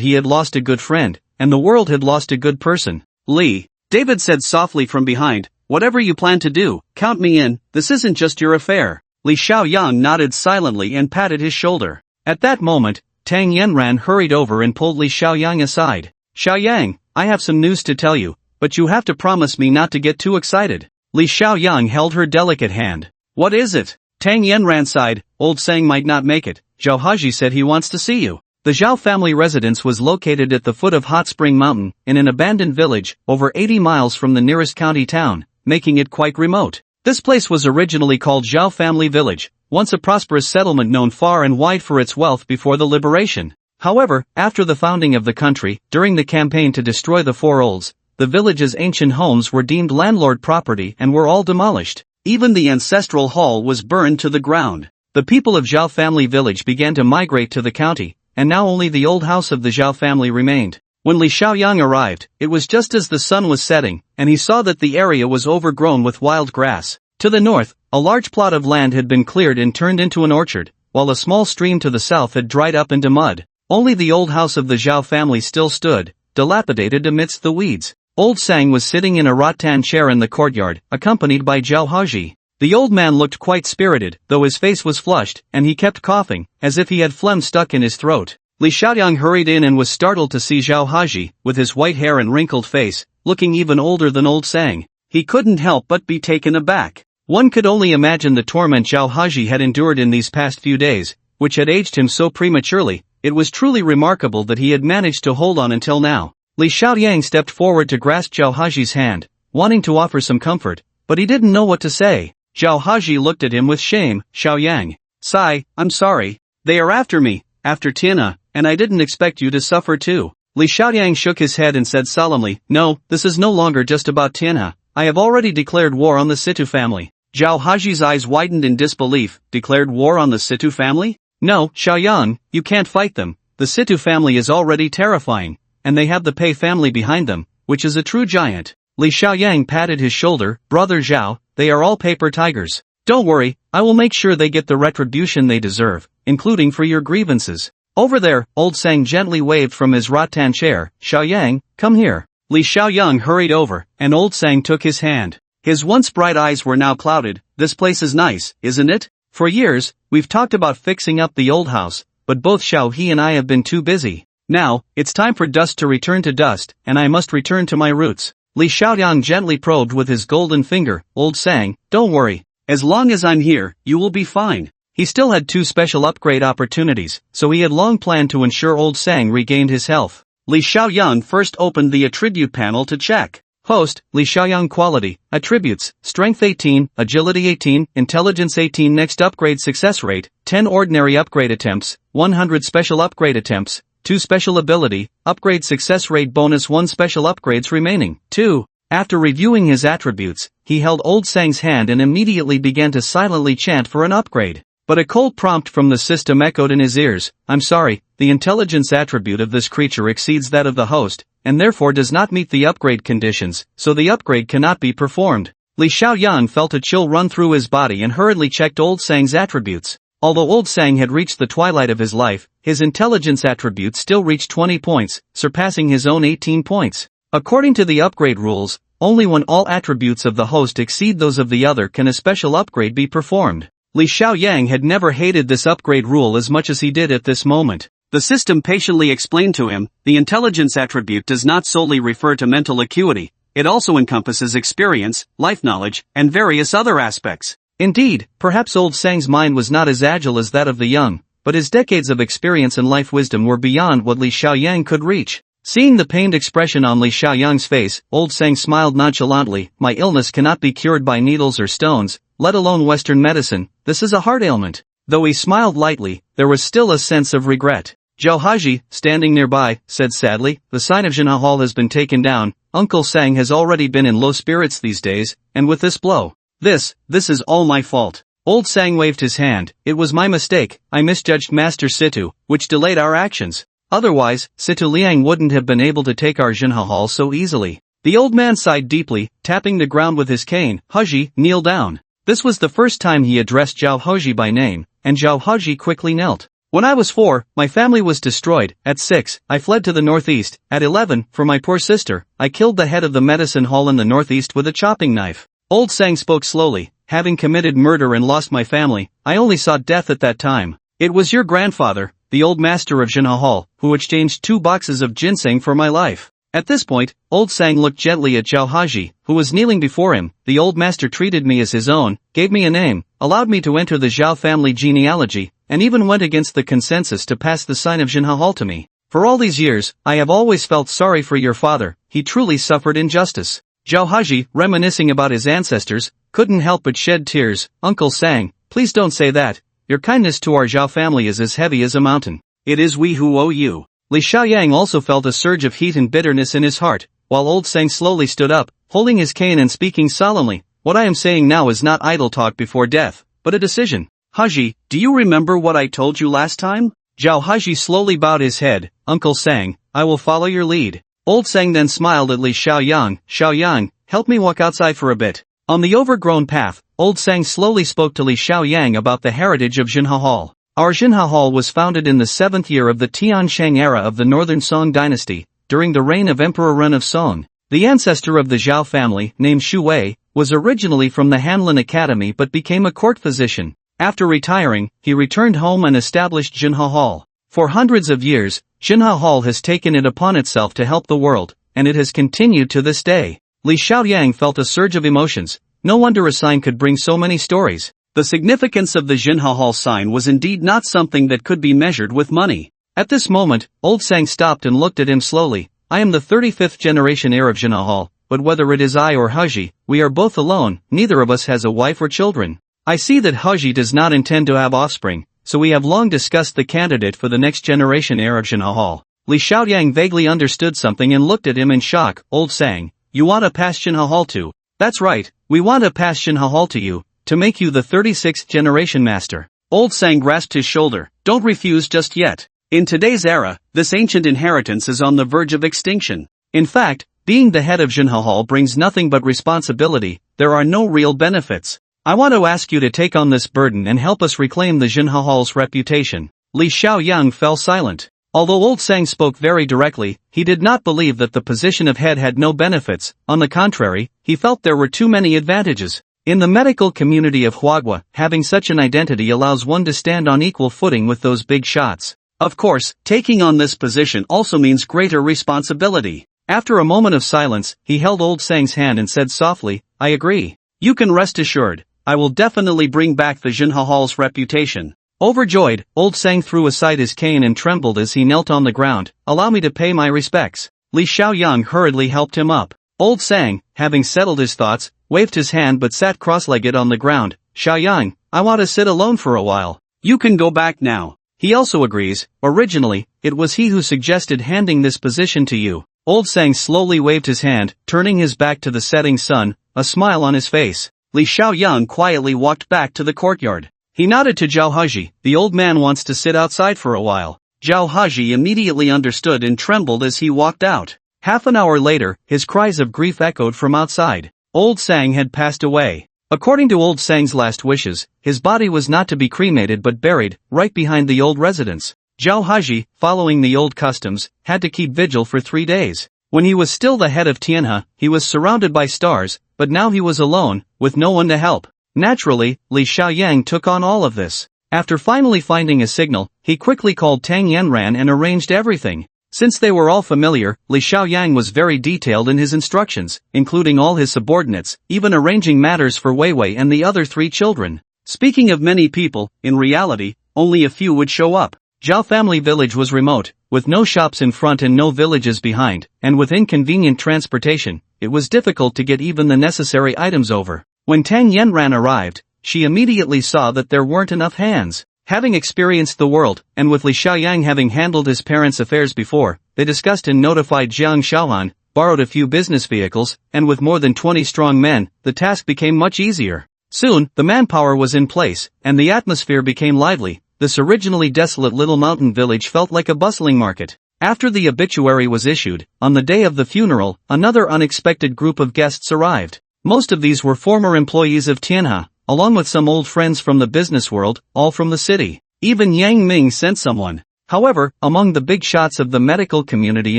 he had lost a good friend, and the world had lost a good person. Li, David said softly from behind, whatever you plan to do, count me in, this isn't just your affair. Li Xiaoyang nodded silently and patted his shoulder. At that moment, Tang Yanran hurried over and pulled Li Xiaoyang aside. Xiaoyang, I have some news to tell you, but you have to promise me not to get too excited. Li Xiaoyang held her delicate hand. What is it? Tang Yanran sighed. Old Sang might not make it. Zhao Haji said he wants to see you. The Zhao family residence was located at the foot of Hot Spring Mountain, in an abandoned village, over 80 miles from the nearest county town, making it quite remote. This place was originally called Zhao Family Village, once a prosperous settlement known far and wide for its wealth before the liberation. However, after the founding of the country, during the campaign to destroy the Four Olds, the village's ancient homes were deemed landlord property and were all demolished. Even the ancestral hall was burned to the ground. The people of Zhao Family Village began to migrate to the county, and now only the old house of the Zhao family remained. When Li Xiaoyang arrived, it was just as the sun was setting, and he saw that the area was overgrown with wild grass. To the north, a large plot of land had been cleared and turned into an orchard, while a small stream to the south had dried up into mud. Only the old house of the Zhao family still stood, dilapidated amidst the weeds. Old Sang was sitting in a rattan chair in the courtyard, accompanied by Zhao Haji. The old man looked quite spirited, though his face was flushed, and he kept coughing, as if he had phlegm stuck in his throat. Li Xiaoyang hurried in and was startled to see Zhao Haji, with his white hair and wrinkled face, looking even older than Old Sang. He couldn't help but be taken aback. One could only imagine the torment Zhao Haji had endured in these past few days, which had aged him so prematurely. It was truly remarkable that he had managed to hold on until now. Li Xiaoyang stepped forward to grasp Zhao Haji's hand, wanting to offer some comfort, but he didn't know what to say. Zhao Haji looked at him with shame. Xiaoyang. Sigh, I'm sorry. They are after me, after Tina, and I didn't expect you to suffer too. Li Xiaoyang shook his head and said solemnly, no, this is no longer just about Tina. I have already declared war on the Situ family. Zhao Haji's eyes widened in disbelief. Declared war on the Situ family? No, Xiaoyang, you can't fight them. The Situ family is already terrifying, and they have the Pei family behind them, which is a true giant. Li Xiaoyang patted his shoulder. Brother Zhao, they are all paper tigers. Don't worry, I will make sure they get the retribution they deserve, including for your grievances. Over there, Old Sang gently waved from his rattan chair. Xiaoyang, come here. Li Xiaoyang hurried over, and Old Sang took his hand. His once bright eyes were now clouded. This place is nice, isn't it? For years, we've talked about fixing up the old house, but both Xiao He and I have been too busy. Now, it's time for dust to return to dust, and I must return to my roots. Li Xiaoyang gently probed with his golden finger. Old Sang, don't worry. As long as I'm here, you will be fine. He still had 2 special upgrade opportunities, so he had long planned to ensure Old Sang regained his health. Li Xiaoyang first opened the attribute panel to check. Host, Li Xiaoyang quality, attributes, strength 18, agility 18, intelligence 18. Next upgrade success rate, 10 ordinary upgrade attempts, 100 special upgrade attempts, 2 special ability, upgrade success rate bonus 1 special upgrades remaining. 2. After reviewing his attributes, he held Old Sang's hand and immediately began to silently chant for an upgrade. But a cold prompt from the system echoed in his ears. I'm sorry, the intelligence attribute of this creature exceeds that of the host, and therefore does not meet the upgrade conditions, so the upgrade cannot be performed. Li Xiaoyan felt a chill run through his body and hurriedly checked Old Sang's attributes. Although Old Sang had reached the twilight of his life, his intelligence attribute still reached 20 points, surpassing his own 18 points. According to the upgrade rules, only when all attributes of the host exceed those of the other can a special upgrade be performed. Li Xiaoyang had never hated this upgrade rule as much as he did at this moment. The system patiently explained to him, the intelligence attribute does not solely refer to mental acuity, it also encompasses experience, life knowledge, and various other aspects. Indeed, perhaps Old Sang's mind was not as agile as that of the young, but his decades of experience and life wisdom were beyond what Li Xiaoyang could reach. Seeing the pained expression on Li Xiaoyang's face, Old Sang smiled nonchalantly. My illness cannot be cured by needles or stones, let alone Western medicine, this is a heart ailment. Though he smiled lightly, there was still a sense of regret. Zhao Haji, standing nearby, said sadly, the sign of Jinha Hall has been taken down, Uncle Sang has already been in low spirits these days, and with this blow. This is all my fault. Old Sang waved his hand, it was my mistake, I misjudged Master Situ, which delayed our actions. Otherwise, Situ Liang wouldn't have been able to take our Jinha Hall so easily. The old man sighed deeply, tapping the ground with his cane. Haji, kneel down. This was the first time he addressed Zhao Haji by name, and Zhao Haji quickly knelt. When I was 4, my family was destroyed. At 6, I fled to the northeast. At 11, for my poor sister, I killed the head of the medicine hall in the northeast with a chopping knife. Old Sang spoke slowly. Having committed murder and lost my family, I only saw death at that time. It was your grandfather, the old master of Jinha Hall, who exchanged 2 boxes of ginseng for my life. At this point, Old Sang looked gently at Zhao Haji, who was kneeling before him. The old master treated me as his own, gave me a name, allowed me to enter the Zhao family genealogy, and even went against the consensus to pass the sign of Jinha Hall to me. For all these years, I have always felt sorry for your father, he truly suffered injustice. Zhao Haji, reminiscing about his ancestors, couldn't help but shed tears. Uncle Sang, please don't say that, your kindness to our Zhao family is as heavy as a mountain. It is we who owe you. Li Xiaoyang also felt a surge of heat and bitterness in his heart, while Old Sang slowly stood up, holding his cane and speaking solemnly. What I am saying now is not idle talk before death, but a decision. Haji, do you remember what I told you last time? Zhao Haji slowly bowed his head. Uncle Sang, I will follow your lead. Old Sang then smiled at Li Xiaoyang. Xiaoyang, help me walk outside for a bit. On the overgrown path, Old Sang slowly spoke to Li Xiaoyang about the heritage of Jinha Hall. Our Jinha Hall was founded in the 7th year of the Tianshang era of the Northern Song dynasty, during the reign of Emperor Ren of Song. The ancestor of the Zhao family, named Xu Wei, was originally from the Hanlin Academy but became a court physician. After retiring, he returned home and established Jinha Hall. For hundreds of years, Jinha Hall has taken it upon itself to help the world, and it has continued to this day. Li Xiaoyang felt a surge of emotions. No wonder a sign could bring so many stories. The significance of the Jinha Hall sign was indeed not something that could be measured with money. At this moment, Old Sang stopped and looked at him slowly. I am the 35th generation heir of Jinha Hall, but whether it is I or Haji, we are both alone, neither of us has a wife or children. I see that Haji does not intend to have offspring, so we have long discussed the candidate for the next generation heir of Jinha Hall. Li Xiaoyang vaguely understood something and looked at him in shock. Old Sang, you want to pass Jinha Hall to? That's right, we want to pass Jinha Hall to you, to make you the 36th generation master. Old Sang grasped his shoulder. Don't refuse just yet. In today's era, this ancient inheritance is on the verge of extinction. In fact, being the head of Jinha Hall brings nothing but responsibility, there are no real benefits. I want to ask you to take on this burden and help us reclaim the Jinha Hall's reputation. Li Xiaoyang fell silent. Although Old Sang spoke very directly, he did not believe that the position of head had no benefits. On the contrary, he felt there were too many advantages. In the medical community of Huagua, having such an identity allows one to stand on equal footing with those big shots. Of course, taking on this position also means greater responsibility. After a moment of silence, he held old Sang's hand and said softly, I agree. You can rest assured, I will definitely bring back the Jinha Hall's reputation. Overjoyed, old Sang threw aside his cane and trembled as he knelt on the ground. Allow me to pay my respects. Li Xiaoyang hurriedly helped him up. Old Sang, having settled his thoughts, waved his hand but sat cross-legged on the ground. Xiaoyang, I want to sit alone for a while. You can go back now. He also agrees. Originally, it was he who suggested handing this position to you. Old Sang slowly waved his hand, turning his back to the setting sun, a smile on his face. Li Xiaoyang quietly walked back to the courtyard. He nodded to Zhao Haji. The old man wants to sit outside for a while. Zhao Haji immediately understood and trembled as he walked out. Half an hour later, his cries of grief echoed from outside. Old Sang had passed away. According to Old Sang's last wishes, his body was not to be cremated but buried, right behind the old residence. Zhao Haji, following the old customs, had to keep vigil for 3 days. When he was still the head of Tianhe, he was surrounded by stars, but now he was alone, with no one to help. Naturally, Li Xiaoyang took on all of this. After finally finding a signal, he quickly called Tang Yanran and arranged everything. Since they were all familiar, Li Xiaoyang was very detailed in his instructions, including all his subordinates, even arranging matters for Weiwei and the other 3 children. Speaking of many people, in reality, only a few would show up. Zhao family village was remote, with no shops in front and no villages behind, and with inconvenient transportation, it was difficult to get even the necessary items over. When Tang Yanran arrived, she immediately saw that there weren't enough hands. Having experienced the world, and with Li Xiaoyang having handled his parents' affairs before, they discussed and notified Jiang Xiaohan, borrowed a few business vehicles, and with more than 20 strong men, the task became much easier. Soon, the manpower was in place, and the atmosphere became lively. This originally desolate little mountain village felt like a bustling market. After the obituary was issued, on the day of the funeral, another unexpected group of guests arrived. Most of these were former employees of Tianhe, along with some old friends from the business world, all from the city. Even Yang Ming sent someone. However, among the big shots of the medical community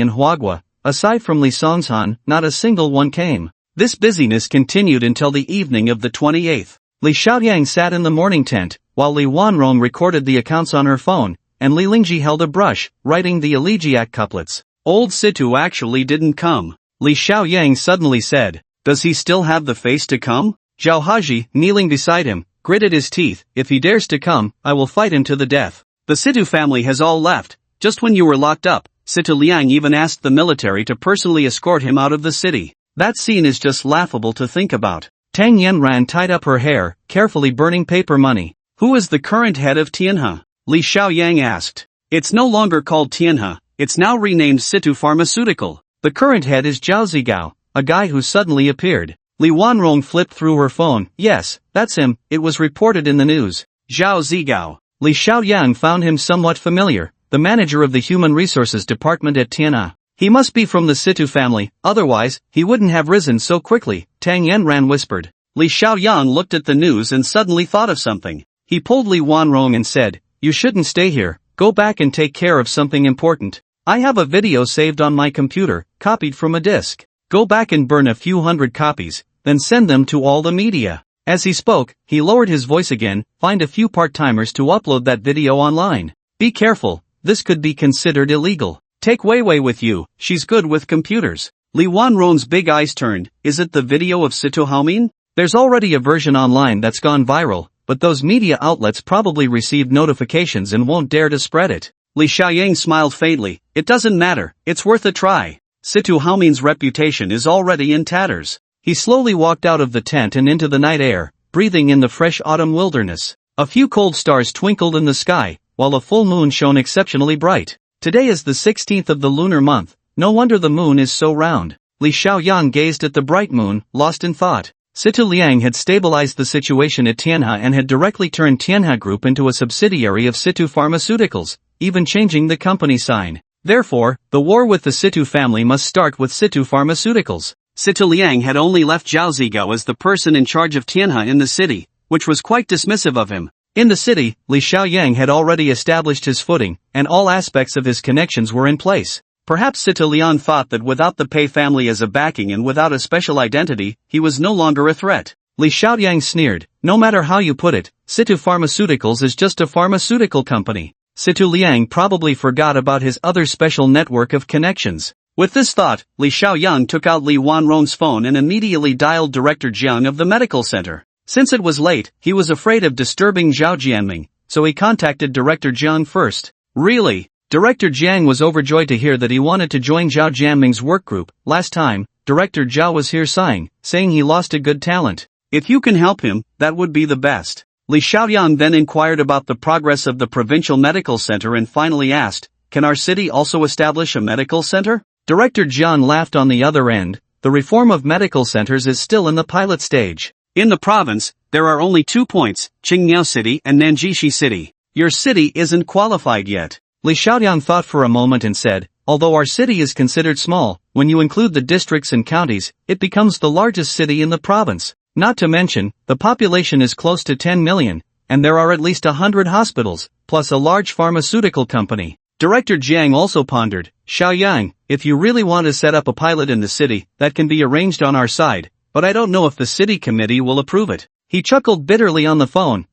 in Huagua, aside from Li Songshan, not a single one came. This busyness continued until the evening of the 28th. Li Xiaoyang sat in the morning tent, while Li Wanrong recorded the accounts on her phone, and Li Lingji held a brush, writing the elegiac couplets. Old Situ actually didn't come. Li Xiaoyang suddenly said, does he still have the face to come? Zhao Haji, kneeling beside him, gritted his teeth, if he dares to come, I will fight him to the death. The Situ family has all left. Just when you were locked up, Situ Liang even asked the military to personally escort him out of the city. That scene is just laughable to think about. Tang Yanran tied up her hair, carefully burning paper money. Who is the current head of Tianhe? Li Xiaoyang asked. It's no longer called Tianhe, it's now renamed Situ Pharmaceutical. The current head is Zhao Zigao, a guy who suddenly appeared. Li Wanrong flipped through her phone. Yes, that's him, it was reported in the news. Zhao Zigao. Li Xiaoyang found him somewhat familiar, the manager of the Human Resources Department at Tianhe. He must be from the Situ family, otherwise, he wouldn't have risen so quickly, Tang Yanran whispered. Li Xiaoyang looked at the news and suddenly thought of something. He pulled Li Wanrong and said, you shouldn't stay here, go back and take care of something important. I have a video saved on my computer, copied from a disk. Go back and burn a few hundred copies, then send them to all the media. As he spoke, he lowered his voice again, find a few part-timers to upload that video online. Be careful, this could be considered illegal. Take Weiwei with you, she's good with computers. Li Wanrong's big eyes turned, is it the video of Situ Haomin? There's already a version online that's gone viral, but those media outlets probably received notifications and won't dare to spread it. Li Xiaoyang smiled faintly, it doesn't matter, it's worth a try. Situ Haomin's reputation is already in tatters. He slowly walked out of the tent and into the night air, breathing in the fresh autumn wilderness. A few cold stars twinkled in the sky, while a full moon shone exceptionally bright. Today is the 16th of the lunar month, no wonder the moon is so round. Li Xiaoyang gazed at the bright moon, lost in thought. Situ Liang had stabilized the situation at Tianhe and had directly turned Tianhe Group into a subsidiary of Situ Pharmaceuticals, even changing the company sign. Therefore, the war with the Situ family must start with Situ Pharmaceuticals. Situ Liang had only left Zhao Zigao as the person in charge of Tianhe in the city, which was quite dismissive of him. In the city, Li Xiaoyang had already established his footing, and all aspects of his connections were in place. Perhaps Situ Liang thought that without the Pei family as a backing and without a special identity, he was no longer a threat. Li Xiaoyang sneered, no matter how you put it, Situ Pharmaceuticals is just a pharmaceutical company. Situ Liang probably forgot about his other special network of connections. With this thought, Li Xiaoyang took out Li Wanrong's phone and immediately dialed Director Jiang of the medical center. Since it was late, he was afraid of disturbing Zhao Jianming, so he contacted Director Jiang first. Really? Director Jiang was overjoyed to hear that he wanted to join Zhao Jianming's work group. Last time, Director Zhao was here saying he lost a good talent. If you can help him, that would be the best. Li Xiaoyang then inquired about the progress of the provincial medical center and finally asked, can our city also establish a medical center? Director Jiang laughed on the other end. The reform of medical centers is still in the pilot stage. In the province, there are only 2 points, Qingmiao City and Nanjishi City. Your city isn't qualified yet. Li Xiaoyang thought for a moment and said, although our city is considered small, when you include the districts and counties, it becomes the largest city in the province. Not to mention, the population is close to 10 million, and there are at least 100 hospitals, plus a large pharmaceutical company. Director Jiang also pondered, Xiaoyang, if you really want to set up a pilot in the city, that can be arranged on our side, but I don't know if the city committee will approve it. He chuckled bitterly on the phone.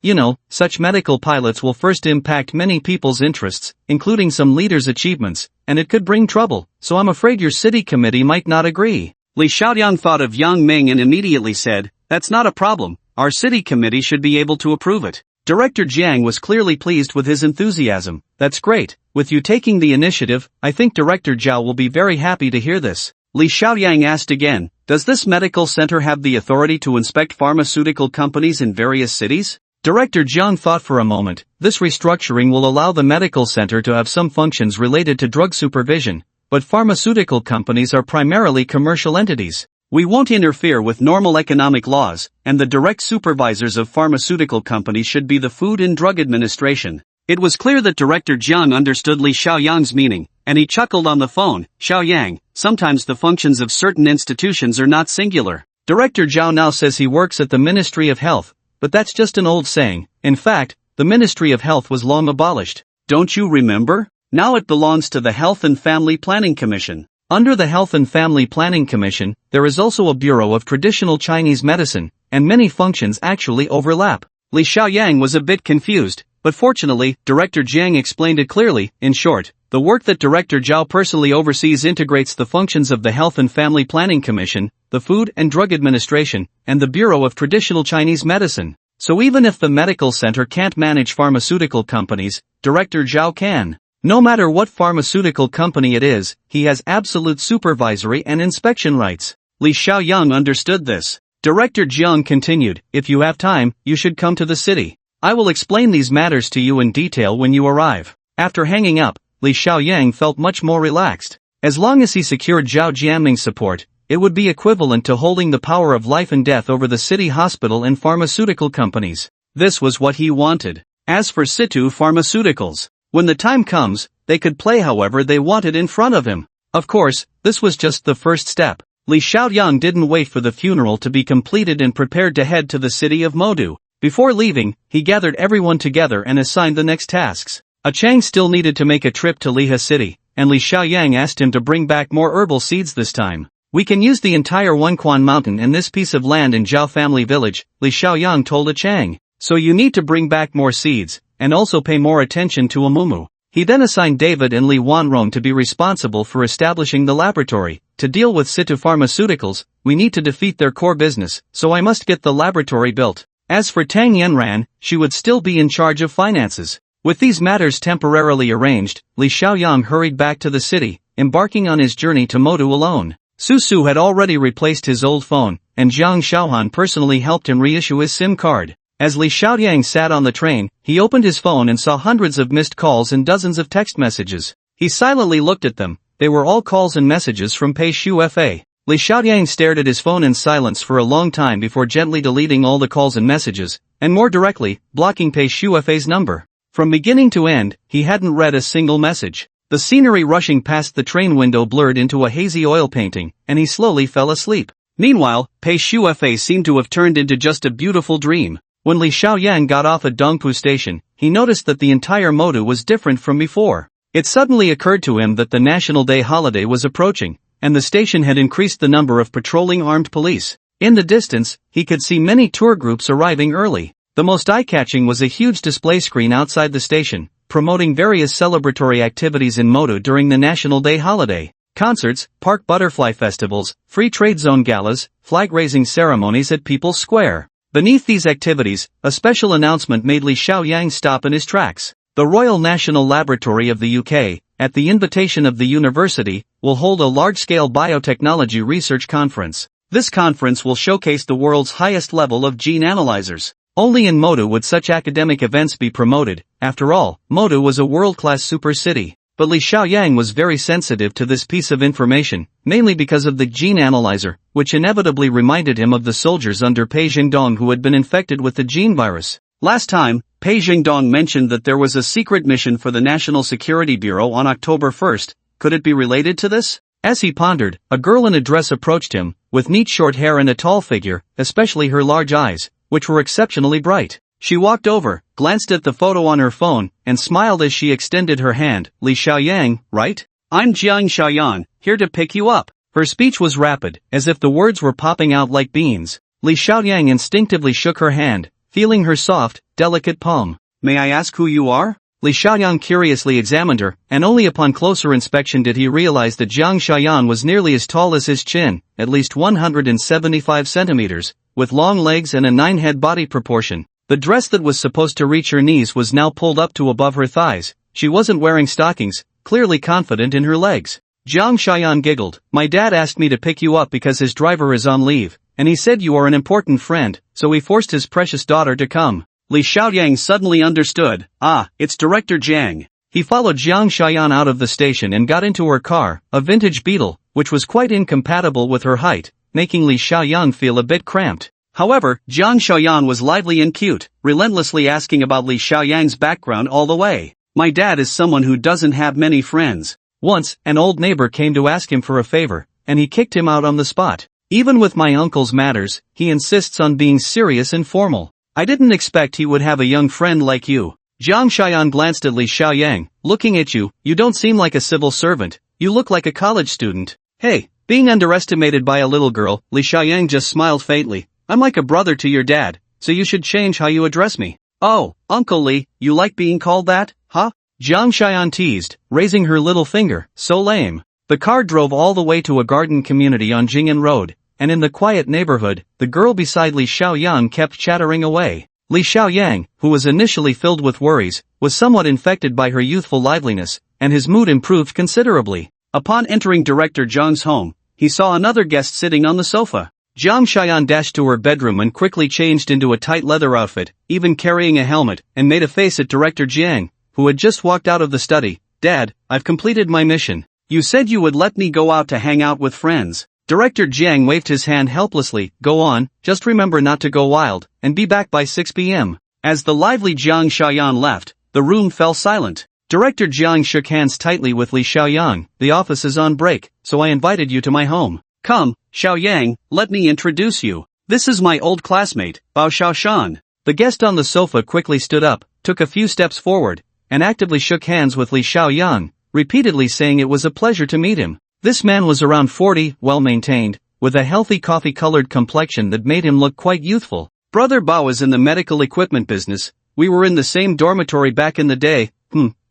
Such medical pilots will first impact many people's interests, including some leaders' achievements, and it could bring trouble, so I'm afraid your city committee might not agree. Li Xiaoyang thought of Yang Ming and immediately said, that's not a problem, our city committee should be able to approve it. Director Jiang was clearly pleased with his enthusiasm. That's great. With you taking the initiative, I think Director Zhao will be very happy to hear this. Li Xiaoyang asked again, does this medical center have the authority to inspect pharmaceutical companies in various cities? Director Jiang thought for a moment. This restructuring will allow the medical center to have some functions related to drug supervision, but pharmaceutical companies are primarily commercial entities. We won't interfere with normal economic laws, and the direct supervisors of pharmaceutical companies should be the Food and Drug Administration. It was clear that Director Jiang understood Li Xiaoyang's meaning, and he chuckled on the phone. Xiaoyang, sometimes the functions of certain institutions are not singular. Director Zhao now says he works at the Ministry of Health, but that's just an old saying. In fact, the Ministry of Health was long abolished. Don't you remember? Now it belongs to the Health and Family Planning Commission. Under the Health and Family Planning Commission, there is also a Bureau of Traditional Chinese Medicine, and many functions actually overlap. Li Xiaoyang was a bit confused, but fortunately, Director Jiang explained it clearly. In short, the work that Director Zhao personally oversees integrates the functions of the Health and Family Planning Commission, the Food and Drug Administration, and the Bureau of Traditional Chinese Medicine. So even if the medical center can't manage pharmaceutical companies, Director Zhao can. No matter what pharmaceutical company it is, he has absolute supervisory and inspection rights. Li Xiaoyang understood this. Director Jiang continued, if you have time, you should come to the city. I will explain these matters to you in detail when you arrive. After hanging up, Li Xiaoyang felt much more relaxed. As long as he secured Zhao Jianming's support, it would be equivalent to holding the power of life and death over the city hospital and pharmaceutical companies. This was what he wanted. As for Situ Pharmaceuticals, when the time comes, they could play however they wanted in front of him. Of course, this was just the first step. Li Xiaoyang didn't wait for the funeral to be completed and prepared to head to the city of Modu. Before leaving, he gathered everyone together and assigned the next tasks. Chang still needed to make a trip to Lihe City, and Li Xiaoyang asked him to bring back more herbal seeds this time. We can use the entire Wenquan Mountain and this piece of land in Zhao Family Village, Li Xiaoyang told Chang. So you need to bring back more seeds, and also pay more attention to Amumu. He then assigned David and Li Wanrong to be responsible for establishing the laboratory. To deal with Situ Pharmaceuticals, we need to defeat their core business, so I must get the laboratory built. As for Tang Yanran, she would still be in charge of finances. With these matters temporarily arranged, Li Xiaoyang hurried back to the city, embarking on his journey to Modu alone. Su Su had already replaced his old phone, and Jiang Xiaohan personally helped him reissue his SIM card. As Li Xiaoyang sat on the train, he opened his phone and saw hundreds of missed calls and dozens of text messages. He silently looked at them. They were all calls and messages from Pei Shu Fa. Li Xiaoyang stared at his phone in silence for a long time before gently deleting all the calls and messages, and more directly, blocking Pei Shu Fa's number. From beginning to end, he hadn't read a single message. The scenery rushing past the train window blurred into a hazy oil painting, and he slowly fell asleep. Meanwhile, Pei Shu Fa seemed to have turned into just a beautiful dream. When Li Xiaoyang got off at Dongpu Station, he noticed that the entire Modu was different from before. It suddenly occurred to him that the National Day holiday was approaching, and the station had increased the number of patrolling armed police. In the distance, he could see many tour groups arriving early. The most eye-catching was a huge display screen outside the station, promoting various celebratory activities in Moto during the National Day holiday. Concerts, park butterfly festivals, free trade zone galas, flag-raising ceremonies at People's Square. Beneath these activities, a special announcement made Li Xiaoyang stop in his tracks. The Royal National Laboratory of the UK, at the invitation of the university, will hold a large-scale biotechnology research conference. This conference will showcase the world's highest level of gene analyzers. Only in Moto would such academic events be promoted. After all, Moto was a world-class super city. But Li Xiaoyang was very sensitive to this piece of information, mainly because of the gene analyzer, which inevitably reminded him of the soldiers under Pei Jingdong who had been infected with the gene virus. Last time, Pei Jingdong mentioned that there was a secret mission for the National Security Bureau on October 1st. Could it be related to this? As he pondered, a girl in a dress approached him, with neat short hair and a tall figure, especially her large eyes, which were exceptionally bright. She walked over, glanced at the photo on her phone, and smiled as she extended her hand. Li Xiaoyang, right? I'm Jiang Xiaoyan, here to pick you up. Her speech was rapid, as if the words were popping out like beans. Li Xiaoyang instinctively shook her hand, feeling her soft, delicate palm. May I ask who you are? Li Xiaoyang curiously examined her, and only upon closer inspection did he realize that Jiang Xiaoyan was nearly as tall as his chin, at least 175 centimeters, with long legs and a 9-head body proportion. The dress that was supposed to reach her knees was now pulled up to above her thighs. She wasn't wearing stockings, clearly confident in her legs. Jiang Xiaoyan giggled. My dad asked me to pick you up because his driver is on leave, and he said you are an important friend, so he forced his precious daughter to come. Li Xiaoyang suddenly understood. Ah, it's Director Jiang. He followed Jiang Xiaoyan out of the station and got into her car, a vintage Beetle, which was quite incompatible with her height, making Li Xiaoyang feel a bit cramped. However, Jiang Xiaoyan was lively and cute, relentlessly asking about Li Xiaoyang's background all the way. My dad is someone who doesn't have many friends. Once, an old neighbor came to ask him for a favor, and he kicked him out on the spot. Even with my uncle's matters, he insists on being serious and formal. I didn't expect he would have a young friend like you. Jiang Xiaoyan glanced at Li Xiaoyang. Looking at you, you don't seem like a civil servant. You look like a college student. Hey, being underestimated by a little girl, Li Xiaoyang just smiled faintly. I'm like a brother to your dad, so you should change how you address me. Oh, Uncle Li, you like being called that, huh? Jiang Xiaoyan teased, raising her little finger. So lame. The car drove all the way to a garden community on Jing'an Road, and in the quiet neighborhood, the girl beside Li Xiaoyan kept chattering away. Li Xiaoyang, who was initially filled with worries, was somewhat infected by her youthful liveliness, and his mood improved considerably. Upon entering Director Jiang's home, he saw another guest sitting on the sofa. Jiang Xiaoyan dashed to her bedroom and quickly changed into a tight leather outfit, even carrying a helmet, and made a face at Director Jiang, who had just walked out of the study. Dad, I've completed my mission. You said you would let me go out to hang out with friends. Director Jiang waved his hand helplessly. Go on, just remember not to go wild, and be back by 6 p.m. As the lively Jiang Xiaoyan left, the room fell silent. Director Jiang shook hands tightly with Li Xiaoyang. The office is on break, so I invited you to my home. Come, Xiaoyang, let me introduce you. This is my old classmate, Bao Xiaoshan. The guest on the sofa quickly stood up, took a few steps forward, and actively shook hands with Li Xiaoyang, repeatedly saying it was a pleasure to meet him. This man was around 40, well-maintained, with a healthy coffee-colored complexion that made him look quite youthful. Brother Bao is in the medical equipment business. We were in the same dormitory back in the day.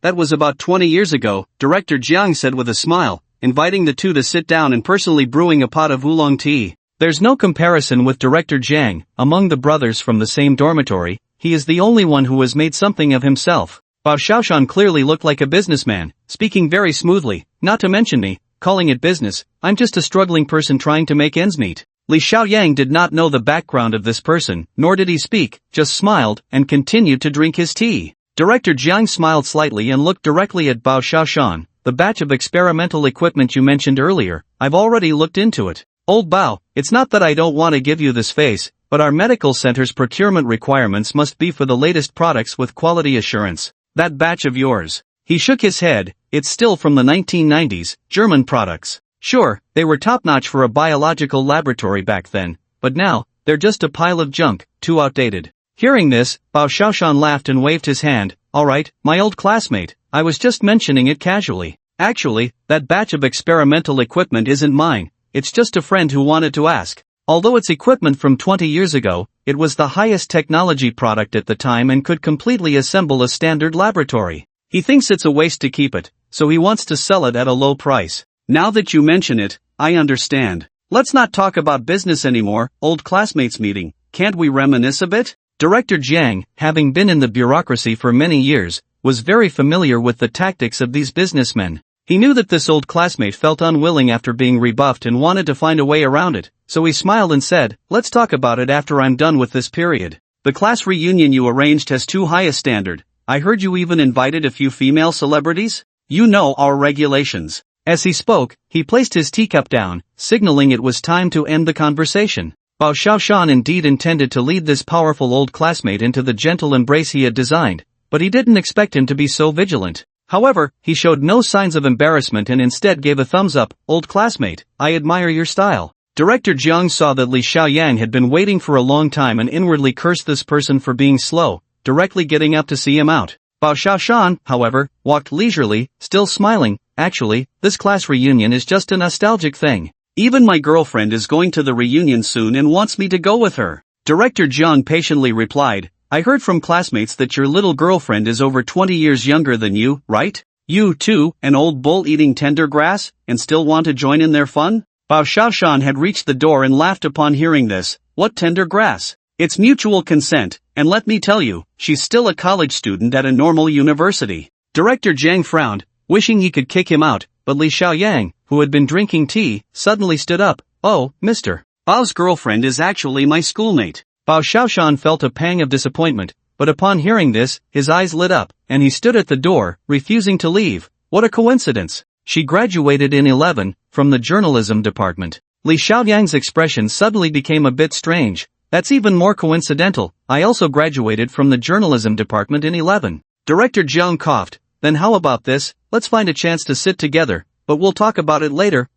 That was about 20 years ago, Director Jiang said with a smile, inviting the two to sit down and personally brewing a pot of oolong tea. There's no comparison with Director Jiang. Among the brothers from the same dormitory, he is the only one who has made something of himself. Bao Xiaoshan clearly looked like a businessman, speaking very smoothly. Not to mention me, calling it business. I'm just a struggling person trying to make ends meet. Li Xiaoyang did not know the background of this person, nor did he speak, just smiled, and continued to drink his tea. Director Jiang smiled slightly and looked directly at Bao Xiaoshan. The batch of experimental equipment you mentioned earlier, I've already looked into it. Old Bao, it's not that I don't want to give you this face, but our medical center's procurement requirements must be for the latest products with quality assurance. That batch of yours. He shook his head. It's still from the 1990s, German products. Sure, they were top-notch for a biological laboratory back then, but now, they're just a pile of junk, too outdated. Hearing this, Bao Xiaoshan laughed and waved his hand. Alright, my old classmate, I was just mentioning it casually. Actually, that batch of experimental equipment isn't mine, it's just a friend who wanted to ask. Although it's equipment from 20 years ago, it was the highest technology product at the time and could completely assemble a standard laboratory. He thinks it's a waste to keep it, so he wants to sell it at a low price. Now that you mention it, I understand. Let's not talk about business anymore, old classmates meeting. Can't we reminisce a bit? Director Jiang, having been in the bureaucracy for many years, was very familiar with the tactics of these businessmen. He knew that this old classmate felt unwilling after being rebuffed and wanted to find a way around it, so he smiled and said, "Let's talk about it after I'm done with this period. The class reunion you arranged has too high a standard. I heard you even invited a few female celebrities? You know our regulations." As he spoke, he placed his teacup down, signaling it was time to end the conversation. Bao Xiaoshan indeed intended to lead this powerful old classmate into the gentle embrace he had designed, but he didn't expect him to be so vigilant. However, he showed no signs of embarrassment and instead gave a thumbs up. "Old classmate, I admire your style." Director Jiang saw that Li Xiaoyang had been waiting for a long time and inwardly cursed this person for being slow, directly getting up to see him out. Bao Xiaoshan, however, walked leisurely, still smiling. "Actually, this class reunion is just a nostalgic thing. Even my girlfriend is going to the reunion soon and wants me to go with her." Director Jiang patiently replied, "I heard from classmates that your little girlfriend is over 20 years younger than you, right? You too, an old bull eating tender grass, and still want to join in their fun?" Bao Xiaoshan had reached the door and laughed upon hearing this. "What tender grass? It's mutual consent, and let me tell you, she's still a college student at a normal university." Director Jiang frowned, wishing he could kick him out, but Li Xiaoyang, who had been drinking tea, suddenly stood up. "Oh, Mr. Bao's girlfriend is actually my schoolmate." Bao Xiaoshan felt a pang of disappointment, but upon hearing this, his eyes lit up, and he stood at the door, refusing to leave. What a coincidence! She graduated in 11, from the journalism department. Li Xiaoyang's expression suddenly became a bit strange. "That's even more coincidental. I also graduated from the journalism department in 11. Director Jiang coughed. "Then how about this? Let's find a chance to sit together, but we'll talk about it later."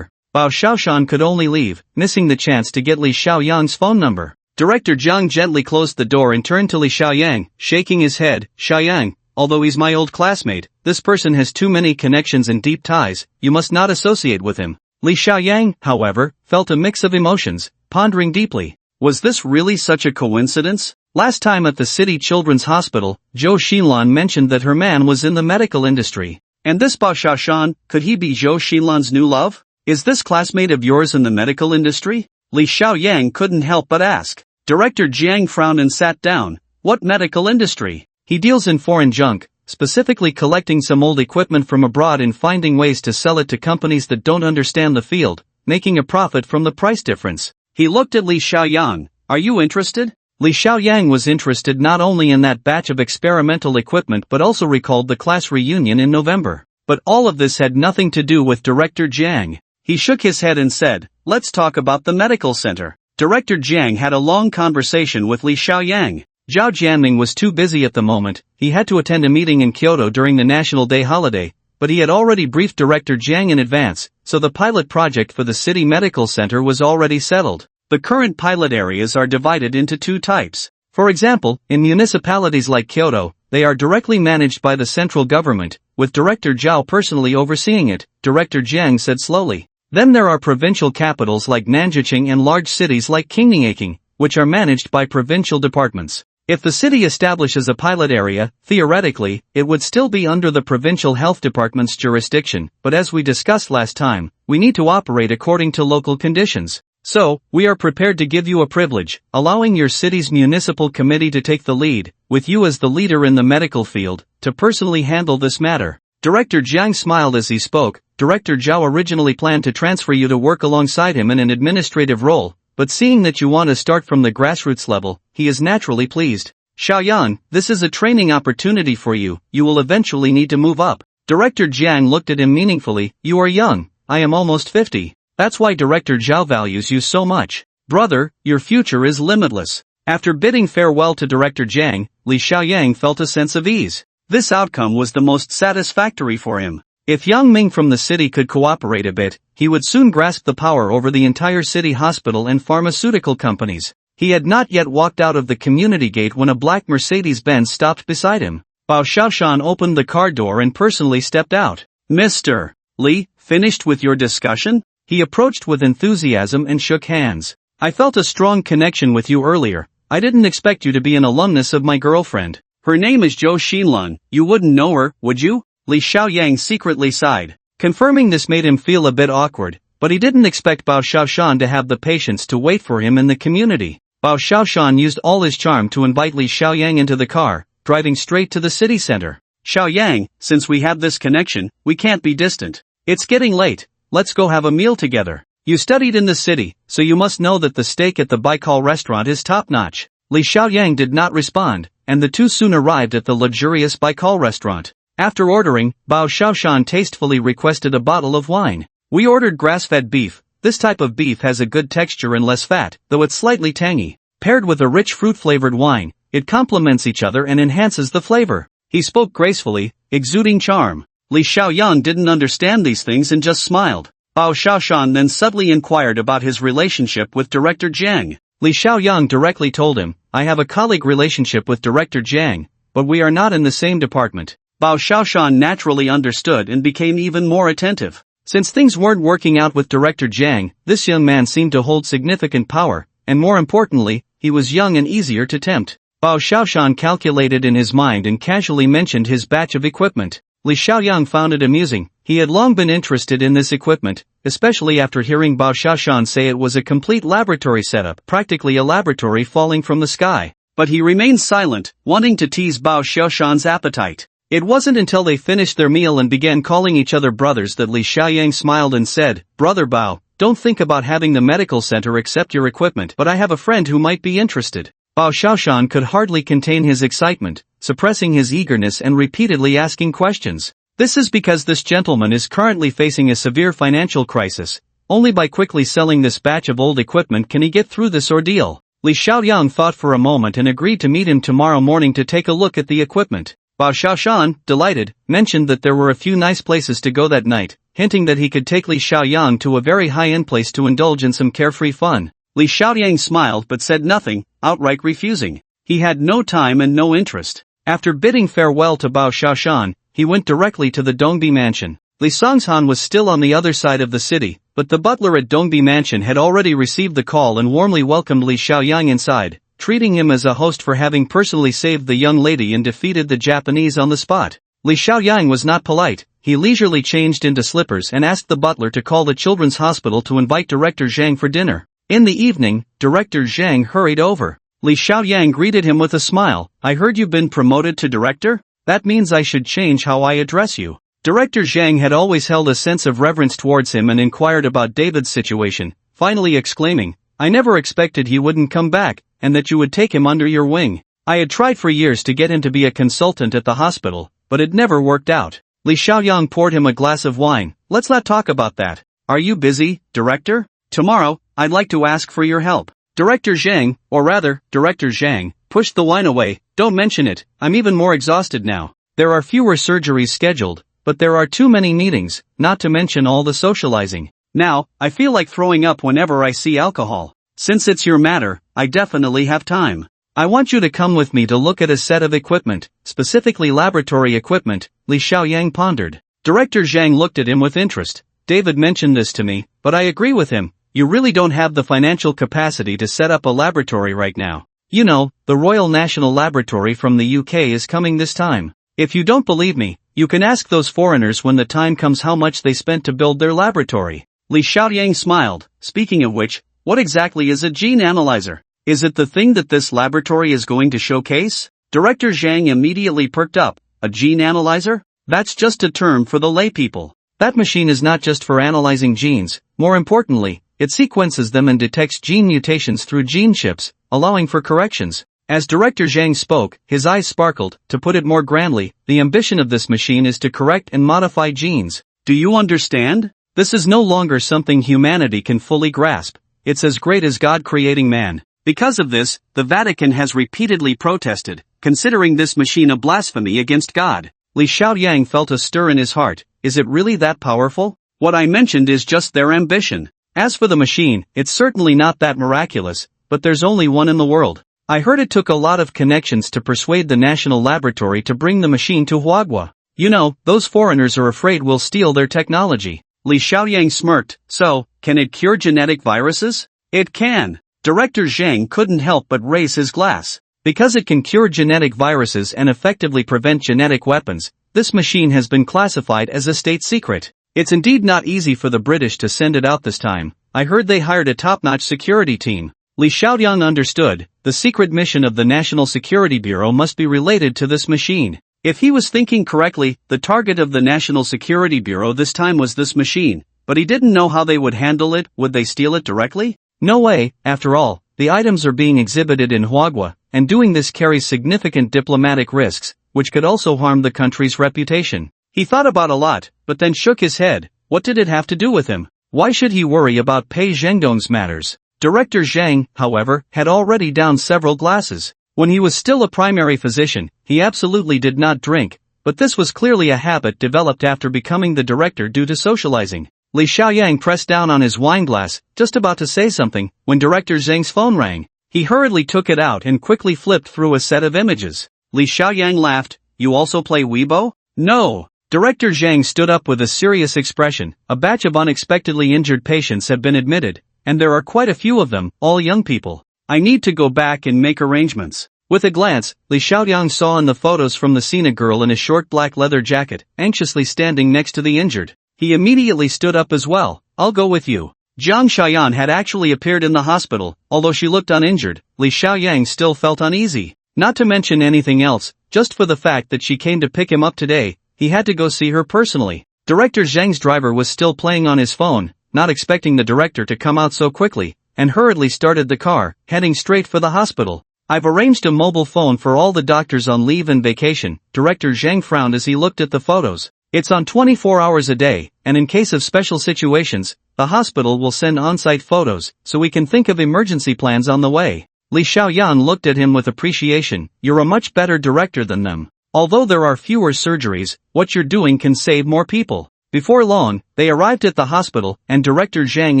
Bao Xiaoshan could only leave, missing the chance to get Li Xiaoyang's phone number. Director Jiang gently closed the door and turned to Li Xiaoyang, shaking his head. "Xiaoyang, although he's my old classmate, this person has too many connections and deep ties, you must not associate with him." Li Xiaoyang, however, felt a mix of emotions, pondering deeply. Was this really such a coincidence? Last time at the City Children's Hospital, Zhou Xinlan mentioned that her man was in the medical industry. And this Bao Xiaoshan, could he be Zhou Xinlan's new love? Is this classmate of yours in the medical industry? Li Xiaoyang couldn't help but ask. Director Jiang frowned and sat down. What medical industry? He deals in foreign junk, specifically collecting some old equipment from abroad and finding ways to sell it to companies that don't understand the field, making a profit from the price difference. He looked at Li Xiaoyang. Are you interested? Li Xiaoyang was interested not only in that batch of experimental equipment but also recalled the class reunion in November. But all of this had nothing to do with Director Jiang. He shook his head and said, "Let's talk about the medical center." Director Jiang had a long conversation with Li Xiaoyang. Zhao Jianming was too busy at the moment. He had to attend a meeting in Kyoto during the National Day holiday, but he had already briefed Director Jiang in advance, so the pilot project for the city medical center was already settled. The current pilot areas are divided into two types. For example, in municipalities like Kyoto, they are directly managed by the central government, with Director Zhao personally overseeing it, Director Jiang said slowly. Then there are provincial capitals like Nanjing and large cities like Qingning, which are managed by provincial departments. If the city establishes a pilot area, theoretically, it would still be under the provincial health department's jurisdiction, but as we discussed last time, we need to operate according to local conditions. So, we are prepared to give you a privilege, allowing your city's municipal committee to take the lead, with you as the leader in the medical field, to personally handle this matter. Director Jiang smiled as he spoke. Director Zhao originally planned to transfer you to work alongside him in an administrative role, but seeing that you want to start from the grassroots level, he is naturally pleased. Xiaoyan, this is a training opportunity for you, you will eventually need to move up. Director Jiang looked at him meaningfully. You are young, I am almost 50. That's why Director Zhao values you so much. Brother, your future is limitless. After bidding farewell to Director Jiang, Li Xiaoyang felt a sense of ease. This outcome was the most satisfactory for him. If Yang Ming from the city could cooperate a bit, he would soon grasp the power over the entire city hospital and pharmaceutical companies. He had not yet walked out of the community gate when a black Mercedes-Benz stopped beside him. Bao Xiaoshan opened the car door and personally stepped out. Mr. Li, finished with your discussion? He approached with enthusiasm and shook hands. I felt a strong connection with you earlier. I didn't expect you to be an alumnus of my girlfriend. Her name is Zhou Xinlun, you wouldn't know her, would you? Li Xiaoyang secretly sighed. Confirming this made him feel a bit awkward, but he didn't expect Bao Xiaoshan to have the patience to wait for him in the community. Bao Xiaoshan used all his charm to invite Li Xiaoyang into the car, driving straight to the city center. Xiaoyang, since we have this connection, we can't be distant. It's getting late, let's go have a meal together. You studied in the city, so you must know that the steak at the Baikal restaurant is top-notch. Li Xiaoyang did not respond, and the two soon arrived at the luxurious Baikal restaurant. After ordering, Bao Xiaoshan tastefully requested a bottle of wine. We ordered grass-fed beef. This type of beef has a good texture and less fat, though it's slightly tangy. Paired with a rich fruit-flavored wine, it complements each other and enhances the flavor. He spoke gracefully, exuding charm. Li Xiaoyang didn't understand these things and just smiled. Bao Xiaoshan then subtly inquired about his relationship with Director Jiang. Li Xiaoyang directly told him, I have a colleague relationship with Director Jiang, but we are not in the same department. Bao Xiaoshan naturally understood and became even more attentive. Since things weren't working out with Director Jiang, this young man seemed to hold significant power, and more importantly, he was young and easier to tempt. Bao Xiaoshan calculated in his mind and casually mentioned his batch of equipment. Li Xiaoyang found it amusing. He had long been interested in this equipment, especially after hearing Bao Xiaoshan say it was a complete laboratory setup, practically a laboratory falling from the sky. But he remained silent, wanting to tease Bao Xiaoshan's appetite. It wasn't until they finished their meal and began calling each other brothers that Li Xiaoyang smiled and said, Brother Bao, don't think about having the medical center accept your equipment, but I have a friend who might be interested. Bao Xiaoshan could hardly contain his excitement, suppressing his eagerness and repeatedly asking questions. This is because this gentleman is currently facing a severe financial crisis. Only by quickly selling this batch of old equipment can he get through this ordeal. Li Xiaoyang thought for a moment and agreed to meet him tomorrow morning to take a look at the equipment. Bao Xiaoshan, delighted, mentioned that there were a few nice places to go that night, hinting that he could take Li Xiaoyang to a very high-end place to indulge in some carefree fun. Li Xiaoyang smiled but said nothing, outright refusing. He had no time and no interest. After bidding farewell to Bao Xiaoshan, he went directly to the Dongbi mansion. Li Songshan was still on the other side of the city, but the butler at Dongbi mansion had already received the call and warmly welcomed Li Xiaoyang inside, treating him as a host for having personally saved the young lady and defeated the Japanese on the spot. Li Xiaoyang was not polite. He leisurely changed into slippers and asked the butler to call the children's hospital to invite Director Zhang for dinner. In the evening, Director Zhang hurried over. Li Xiaoyang greeted him with a smile. I heard you've been promoted to director? That means I should change how I address you. Director Zhang had always held a sense of reverence towards him and inquired about David's situation, finally exclaiming, I never expected he wouldn't come back, and that you would take him under your wing. I had tried for years to get him to be a consultant at the hospital, but it never worked out. Li Xiaoyang poured him a glass of wine. Let's not talk about that. Are you busy, Director? Tomorrow, I'd like to ask for your help. Director Zhang, or rather, Director Zhang, pushed the wine away. Don't mention it, I'm even more exhausted now. There are fewer surgeries scheduled, but there are too many meetings, not to mention all the socializing. Now, I feel like throwing up whenever I see alcohol. Since it's your matter, I definitely have time. I want you to come with me to look at a set of equipment, specifically laboratory equipment, Li Xiaoyang pondered. Director Zhang looked at him with interest. David mentioned this to me, but I agree with him. You really don't have the financial capacity to set up a laboratory right now. You know, the Royal National Laboratory from the UK is coming this time. If you don't believe me, you can ask those foreigners when the time comes how much they spent to build their laboratory. Li Xiaoyang smiled. Speaking of which, what exactly is a gene analyzer? Is it the thing that this laboratory is going to showcase? Director Zhang immediately perked up. A gene analyzer? That's just a term for the lay people. That machine is not just for analyzing genes. More importantly, it sequences them and detects gene mutations through gene chips, allowing for corrections. As Director Zhang spoke, his eyes sparkled. To put it more grandly, the ambition of this machine is to correct and modify genes. Do you understand? This is no longer something humanity can fully grasp. It's as great as God creating man. Because of this, the Vatican has repeatedly protested, considering this machine a blasphemy against God. Li Xiaoyang felt a stir in his heart. Is it really that powerful? What I mentioned is just their ambition. As for the machine, it's certainly not that miraculous, but there's only one in the world. I heard it took a lot of connections to persuade the National Laboratory to bring the machine to Huagua. You know, those foreigners are afraid we'll steal their technology. Li Xiaoyang smirked. So, can it cure genetic viruses? It can. Director Zhang couldn't help but raise his glass. Because it can cure genetic viruses and effectively prevent genetic weapons, this machine has been classified as a state secret. It's indeed not easy for the British to send it out this time. I heard they hired a top-notch security team. Li Xiaoyang understood, the secret mission of the National Security Bureau must be related to this machine. If he was thinking correctly, the target of the National Security Bureau this time was this machine, but he didn't know how they would handle it. Would they steal it directly? No way. After all, the items are being exhibited in Huagua, and doing this carries significant diplomatic risks, which could also harm the country's reputation. He thought about a lot, but then shook his head. What did it have to do with him? Why should he worry about Pei Zhengdong's matters? Director Zhang, however, had already downed several glasses. When he was still a primary physician, he absolutely did not drink, but this was clearly a habit developed after becoming the director due to socializing. Li Xiaoyang pressed down on his wineglass, just about to say something, when Director Zhang's phone rang. He hurriedly took it out and quickly flipped through a set of images. Li Xiaoyang laughed. You also play Weibo? No. Director Zhang stood up with a serious expression. A batch of unexpectedly injured patients have been admitted, and there are quite a few of them, all young people. I need to go back and make arrangements. With a glance, Li Xiaoyang saw in the photos from the scene a girl in a short black leather jacket, anxiously standing next to the injured. He immediately stood up as well. I'll go with you. Jiang Xiaoyan had actually appeared in the hospital. Although she looked uninjured, Li Xiaoyang still felt uneasy. Not to mention anything else, just for the fact that she came to pick him up today, he had to go see her personally. Director Zhang's driver was still playing on his phone, not expecting the director to come out so quickly, and hurriedly started the car, heading straight for the hospital. I've arranged a mobile phone for all the doctors on leave and vacation. Director Zhang frowned as he looked at the photos. It's on 24 hours a day, and in case of special situations, the hospital will send on-site photos, so we can think of emergency plans on the way. Li Xiaoyan looked at him with appreciation. You're a much better director than them. Although there are fewer surgeries, what you're doing can save more people. Before long, they arrived at the hospital, and Director Zhang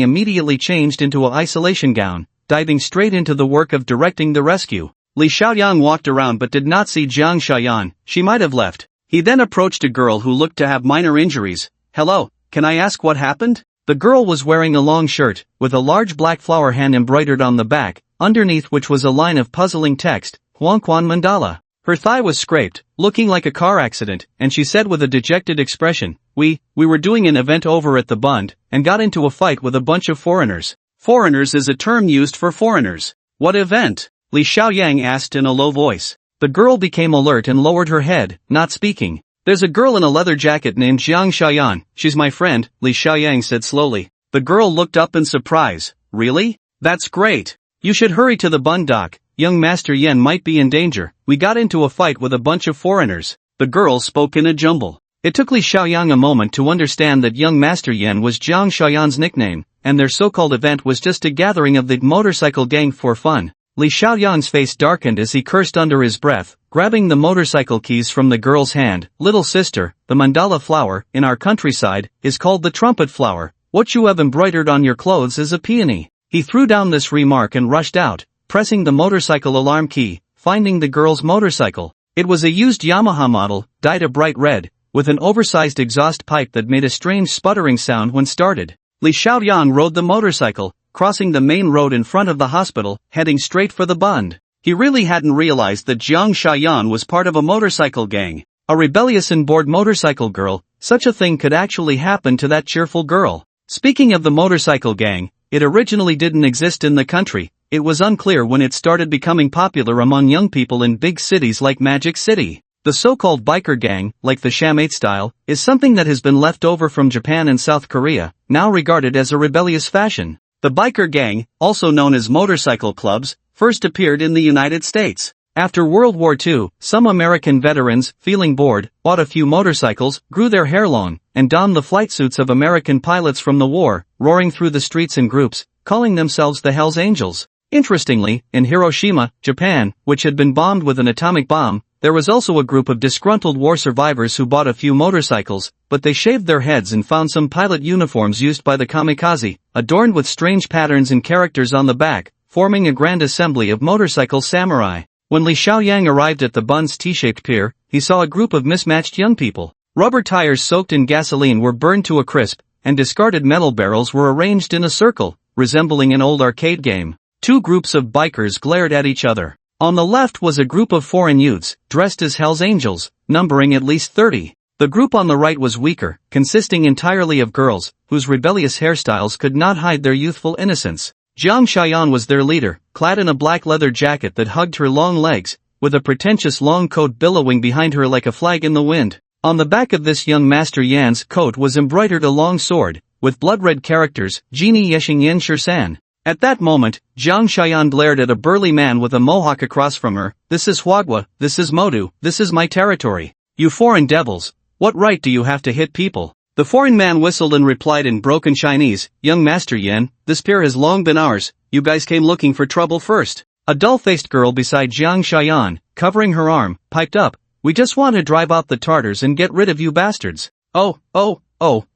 immediately changed into an isolation gown, diving straight into the work of directing the rescue. Li Xiaoyang walked around but did not see Jiang Xiaoyan. She might have left. He then approached a girl who looked to have minor injuries. Hello, can I ask what happened? The girl was wearing a long shirt, with a large black flower hand embroidered on the back, underneath which was a line of puzzling text, Huangquan Mandala. Her thigh was scraped, looking like a car accident, and she said with a dejected expression, We were doing an event over at the Bund, and got into a fight with a bunch of foreigners. Foreigners is a term used for foreigners. What event? Li Xiaoyang asked in a low voice. The girl became alert and lowered her head, not speaking. There's a girl in a leather jacket named Jiang Xiaoyan. She's my friend, Li Xiaoyang said slowly. The girl looked up in surprise. Really? That's great. You should hurry to the Bund dock. Young Master Yen might be in danger. We got into a fight with a bunch of foreigners. The girl spoke in a jumble. It took Li Xiaoyang a moment to understand that Young Master Yen was Jiang Xiaoyan's nickname, and their so-called event was just a gathering of the motorcycle gang for fun. Li Xiaoyang's face darkened as he cursed under his breath, grabbing the motorcycle keys from the girl's hand. Little sister, the mandala flower, in our countryside, is called the trumpet flower. What you have embroidered on your clothes is a peony. He threw down this remark and rushed out, pressing the motorcycle alarm key, finding the girl's motorcycle. It was a used Yamaha model, dyed a bright red, with an oversized exhaust pipe that made a strange sputtering sound when started. Li Xiaoyang rode the motorcycle, crossing the main road in front of the hospital, heading straight for the Bund. He really hadn't realized that Jiang Xiaoyan was part of a motorcycle gang. A rebellious and bored motorcycle girl. Such a thing could actually happen to that cheerful girl. Speaking of the motorcycle gang, it originally didn't exist in the country. It was unclear when it started becoming popular among young people in big cities like Magic City. The so-called biker gang, like the Sham-8 style, is something that has been left over from Japan and South Korea, now regarded as a rebellious fashion. The biker gang, also known as motorcycle clubs, first appeared in the United States. After World War II, some American veterans, feeling bored, bought a few motorcycles, grew their hair long, and donned the flight suits of American pilots from the war, roaring through the streets in groups, calling themselves the Hells Angels. Interestingly, in Hiroshima, Japan, which had been bombed with an atomic bomb, there was also a group of disgruntled war survivors who bought a few motorcycles, but they shaved their heads and found some pilot uniforms used by the kamikaze, adorned with strange patterns and characters on the back, forming a grand assembly of motorcycle samurai. When Li Xiaoyang arrived at the Bund's T-shaped pier, he saw a group of mismatched young people. Rubber tires soaked in gasoline were burned to a crisp, and discarded metal barrels were arranged in a circle, resembling an old arcade game. Two groups of bikers glared at each other. On the left was a group of foreign youths, dressed as Hell's Angels, numbering at least 30. The group on the right was weaker, consisting entirely of girls, whose rebellious hairstyles could not hide their youthful innocence. Jiang Xiaoyan was their leader, clad in a black leather jacket that hugged her long legs, with a pretentious long coat billowing behind her like a flag in the wind. On the back of this young Master Yan's coat was embroidered a long sword, with blood-red characters, Jini Yeshing Yen Shirsan. At that moment, Jiang Xiaoyan glared at a burly man with a mohawk across from her. "This is Huagua, this is Modu, this is my territory. You foreign devils, what right do you have to hit people?" The foreign man whistled and replied in broken Chinese, "Young Master Yan, this pier has long been ours, you guys came looking for trouble first." A dull-faced girl beside Jiang Xiaoyan, covering her arm, piped up, "We just want to drive out the Tartars and get rid of you bastards." Oh,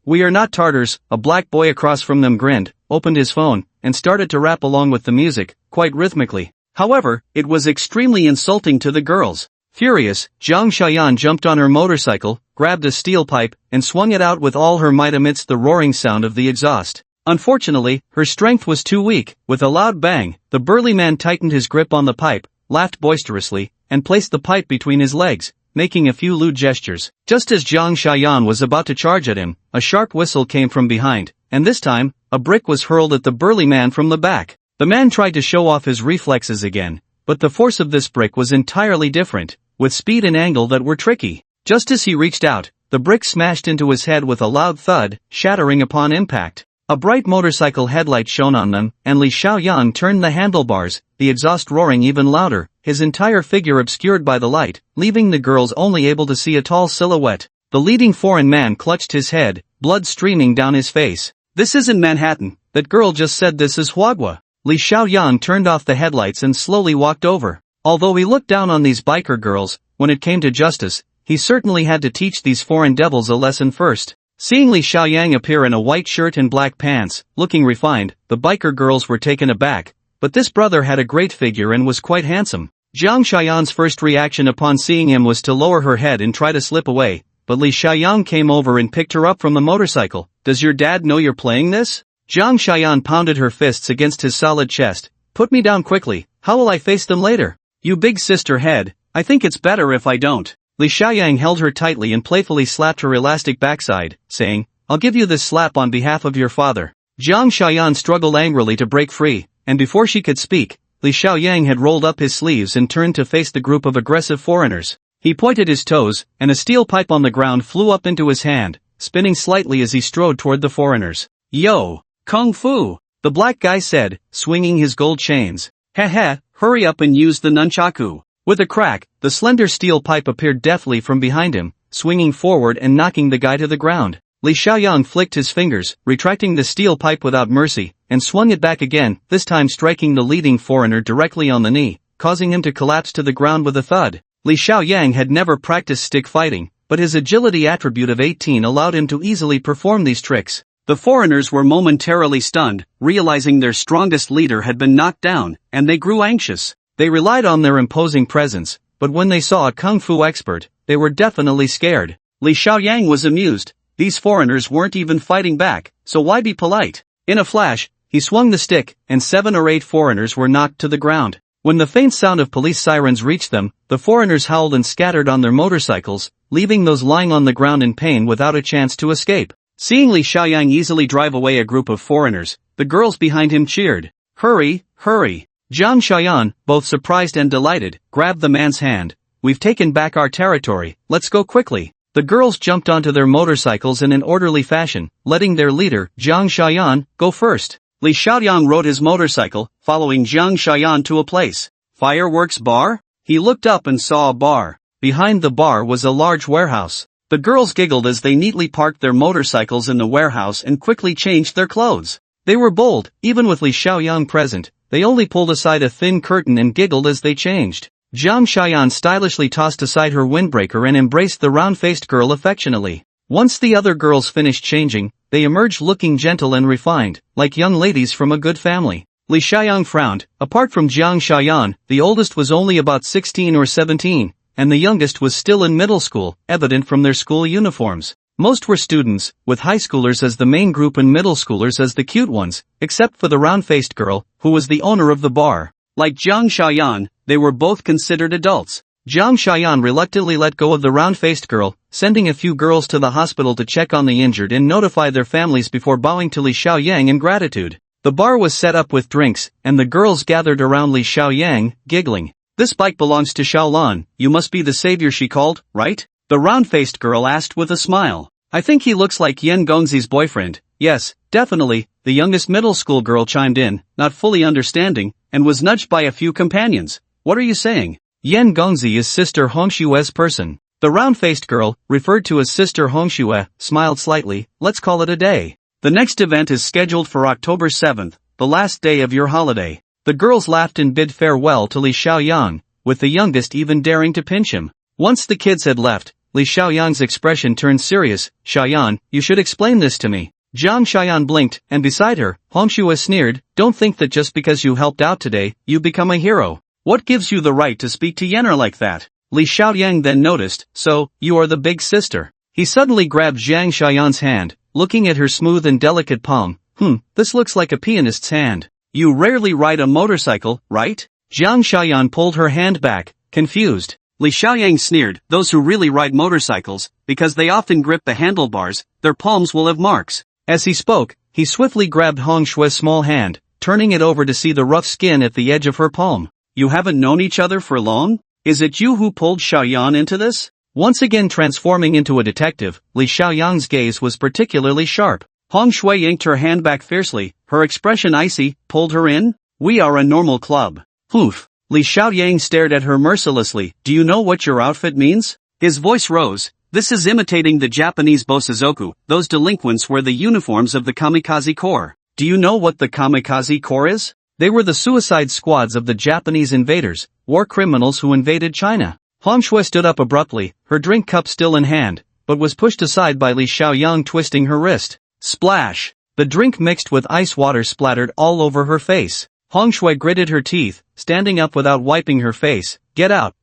we are not Tartars." A black boy across from them grinned, opened his phone, and started to rap along with the music, quite rhythmically. However, it was extremely insulting to the girls. Furious, Jiang Xiaoyan jumped on her motorcycle, grabbed a steel pipe, and swung it out with all her might amidst the roaring sound of the exhaust. Unfortunately, her strength was too weak. With a loud bang, the burly man tightened his grip on the pipe, laughed boisterously, and placed the pipe between his legs, making a few lewd gestures. Just as Jiang Xiaoyan was about to charge at him, a sharp whistle came from behind, and this time, a brick was hurled at the burly man from the back. The man tried to show off his reflexes again, but the force of this brick was entirely different, with speed and angle that were tricky. Just as he reached out, the brick smashed into his head with a loud thud, shattering upon impact. A bright motorcycle headlight shone on them, and Li Xiaoyan turned the handlebars, the exhaust roaring even louder, his entire figure obscured by the light, leaving the girls only able to see a tall silhouette. The leading foreign man clutched his head, blood streaming down his face. "This isn't Manhattan, that girl just said this is Huagua." Li Xiaoyan turned off the headlights and slowly walked over. Although he looked down on these biker girls, when it came to justice, he certainly had to teach these foreign devils a lesson first. Seeing Li Xiaoyan appear in a white shirt and black pants, looking refined, the biker girls were taken aback, but this brother had a great figure and was quite handsome. Jiang Xiaoyan's first reaction upon seeing him was to lower her head and try to slip away, but Li Xiaoyan came over and picked her up from the motorcycle. "Does your dad know you're playing this?" Jiang Xiaoyan pounded her fists against his solid chest. "Put me down quickly, how will I face them later? You big sister head, I think it's better if I don't." Li Xiaoyan held her tightly and playfully slapped her elastic backside, saying, "I'll give you this slap on behalf of your father." Jiang Xiaoyan struggled angrily to break free, and before she could speak, Li Xiaoyan had rolled up his sleeves and turned to face the group of aggressive foreigners. He pointed his toes, and a steel pipe on the ground flew up into his hand, spinning slightly as he strode toward the foreigners. "Yo, Kung Fu," the black guy said, swinging his gold chains. "Heh, hurry up and use the nunchaku." With a crack, the slender steel pipe appeared deftly from behind him, swinging forward and knocking the guy to the ground. Li Xiaoyan flicked his fingers, retracting the steel pipe without mercy, and swung it back again, this time striking the leading foreigner directly on the knee, causing him to collapse to the ground with a thud. Li Xiaoyan had never practiced stick fighting, but his agility attribute of 18 allowed him to easily perform these tricks. The foreigners were momentarily stunned, realizing their strongest leader had been knocked down, and they grew anxious. They relied on their imposing presence, but when they saw a kung fu expert, they were definitely scared. Li Xiaoyan was amused. These foreigners weren't even fighting back, so why be polite? In a flash, he swung the stick, and 7 or 8 foreigners were knocked to the ground. When the faint sound of police sirens reached them, the foreigners howled and scattered on their motorcycles, leaving those lying on the ground in pain without a chance to escape. Seeing Li Xiaoyan easily drive away a group of foreigners, the girls behind him cheered. "Hurry, hurry." Jiang Xiaoyan, both surprised and delighted, grabbed the man's hand. "We've taken back our territory, let's go quickly." The girls jumped onto their motorcycles in an orderly fashion, letting their leader, Jiang Xiaoyan, go first. Li Xiaoyan rode his motorcycle, following Jiang Xiaoyan to a place. "Fireworks bar?" He looked up and saw a bar. Behind the bar was a large warehouse. The girls giggled as they neatly parked their motorcycles in the warehouse and quickly changed their clothes. They were bold, even with Li Xiaoyan present. They only pulled aside a thin curtain and giggled as they changed. Jiang Xiaoyan stylishly tossed aside her windbreaker and embraced the round-faced girl affectionately. Once the other girls finished changing, they emerged looking gentle and refined, like young ladies from a good family. Li Xiaoyan frowned. Apart from Jiang Xiaoyan, the oldest was only about 16 or 17, and the youngest was still in middle school, evident from their school uniforms. Most were students, with high schoolers as the main group and middle schoolers as the cute ones, except for the round-faced girl, who was the owner of the bar. Like Jiang Xiaoyan, they were both considered adults. Jiang Xiaoyan reluctantly let go of the round-faced girl, sending a few girls to the hospital to check on the injured and notify their families before bowing to Li Xiaoyang in gratitude. The bar was set up with drinks, and the girls gathered around Li Xiaoyang, giggling. "This bike belongs to Xiaolan, you must be the savior," she called, "right?" The round-faced girl asked with a smile. "I think he looks like Yan Gongzi's boyfriend." "Yes, definitely," the youngest middle school girl chimed in, not fully understanding, and was nudged by a few companions. "What are you saying?" Yan Gongzi is Sister Hongshue's person. The round-faced girl, referred to as Sister Hongxue, smiled slightly. "Let's call it a day. The next event is scheduled for October 7th, the last day of your holiday." The girls laughed and bid farewell to Li Xiaoyang, with the youngest even daring to pinch him. Once the kids had left, Li Xiaoyang's expression turned serious. "Xiaoyan, you should explain this to me." Jiang Xiaoyan blinked, and beside her, Hongxue sneered, "Don't think that just because you helped out today, you become a hero. What gives you the right to speak to Yenner like that?" Li Xiaoyang then noticed, "So, you are the big sister." He suddenly grabbed Jiang Xiaoyan's hand, looking at her smooth and delicate palm. This looks like a pianist's hand. "You rarely ride a motorcycle, right?" Jiang Xiaoyan pulled her hand back, confused. Li Xiaoyang sneered, "Those who really ride motorcycles, because they often grip the handlebars, their palms will have marks." As he spoke, he swiftly grabbed Hongshue's small hand, turning it over to see the rough skin at the edge of her palm. "You haven't known each other for long? Is it you who pulled Xiaoyan into this?" Once again transforming into a detective, Li Xiaoyang's gaze was particularly sharp. Hongxue yanked her hand back fiercely, her expression icy. "Pulled her in? We are a normal club." "Poof." Li Xiaoyang stared at her mercilessly. "Do you know what your outfit means?" His voice rose. "This is imitating the Japanese bosozoku. Those delinquents wear the uniforms of the Kamikaze Corps. Do you know what the Kamikaze Corps is? They were the suicide squads of the Japanese invaders, war criminals who invaded China." Hongxue stood up abruptly, her drink cup still in hand, but was pushed aside by Li Xiaoyang twisting her wrist. Splash! The drink mixed with ice water splattered all over her face. Hongxue gritted her teeth, standing up without wiping her face. Get out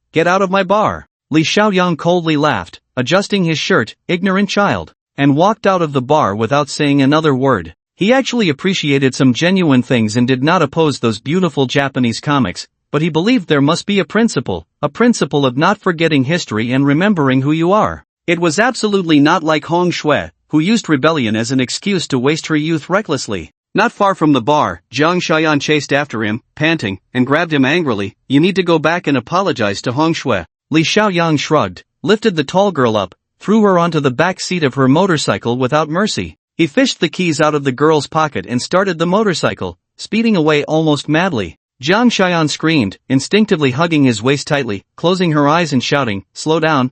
of my bar." Li Xiaoyang coldly laughed, adjusting his shirt, "Ignorant child," and walked out of the bar without saying another word. He actually appreciated some genuine things and did not oppose those beautiful Japanese comics, but he believed there must be a principle of not forgetting history and remembering who you are. It was absolutely not like Hongxue, who used rebellion as an excuse to waste her youth recklessly. Not far from the bar, Jiang Xiaoyan chased after him, panting, and grabbed him angrily. "You need to go back and apologize to Hongxue." Li Xiaoyang shrugged, lifted the tall girl up, threw her onto the back seat of her motorcycle without mercy. He fished the keys out of the girl's pocket and started the motorcycle, speeding away almost madly. Jiang Xiaoyan screamed, instinctively hugging his waist tightly, closing her eyes and shouting, slow down,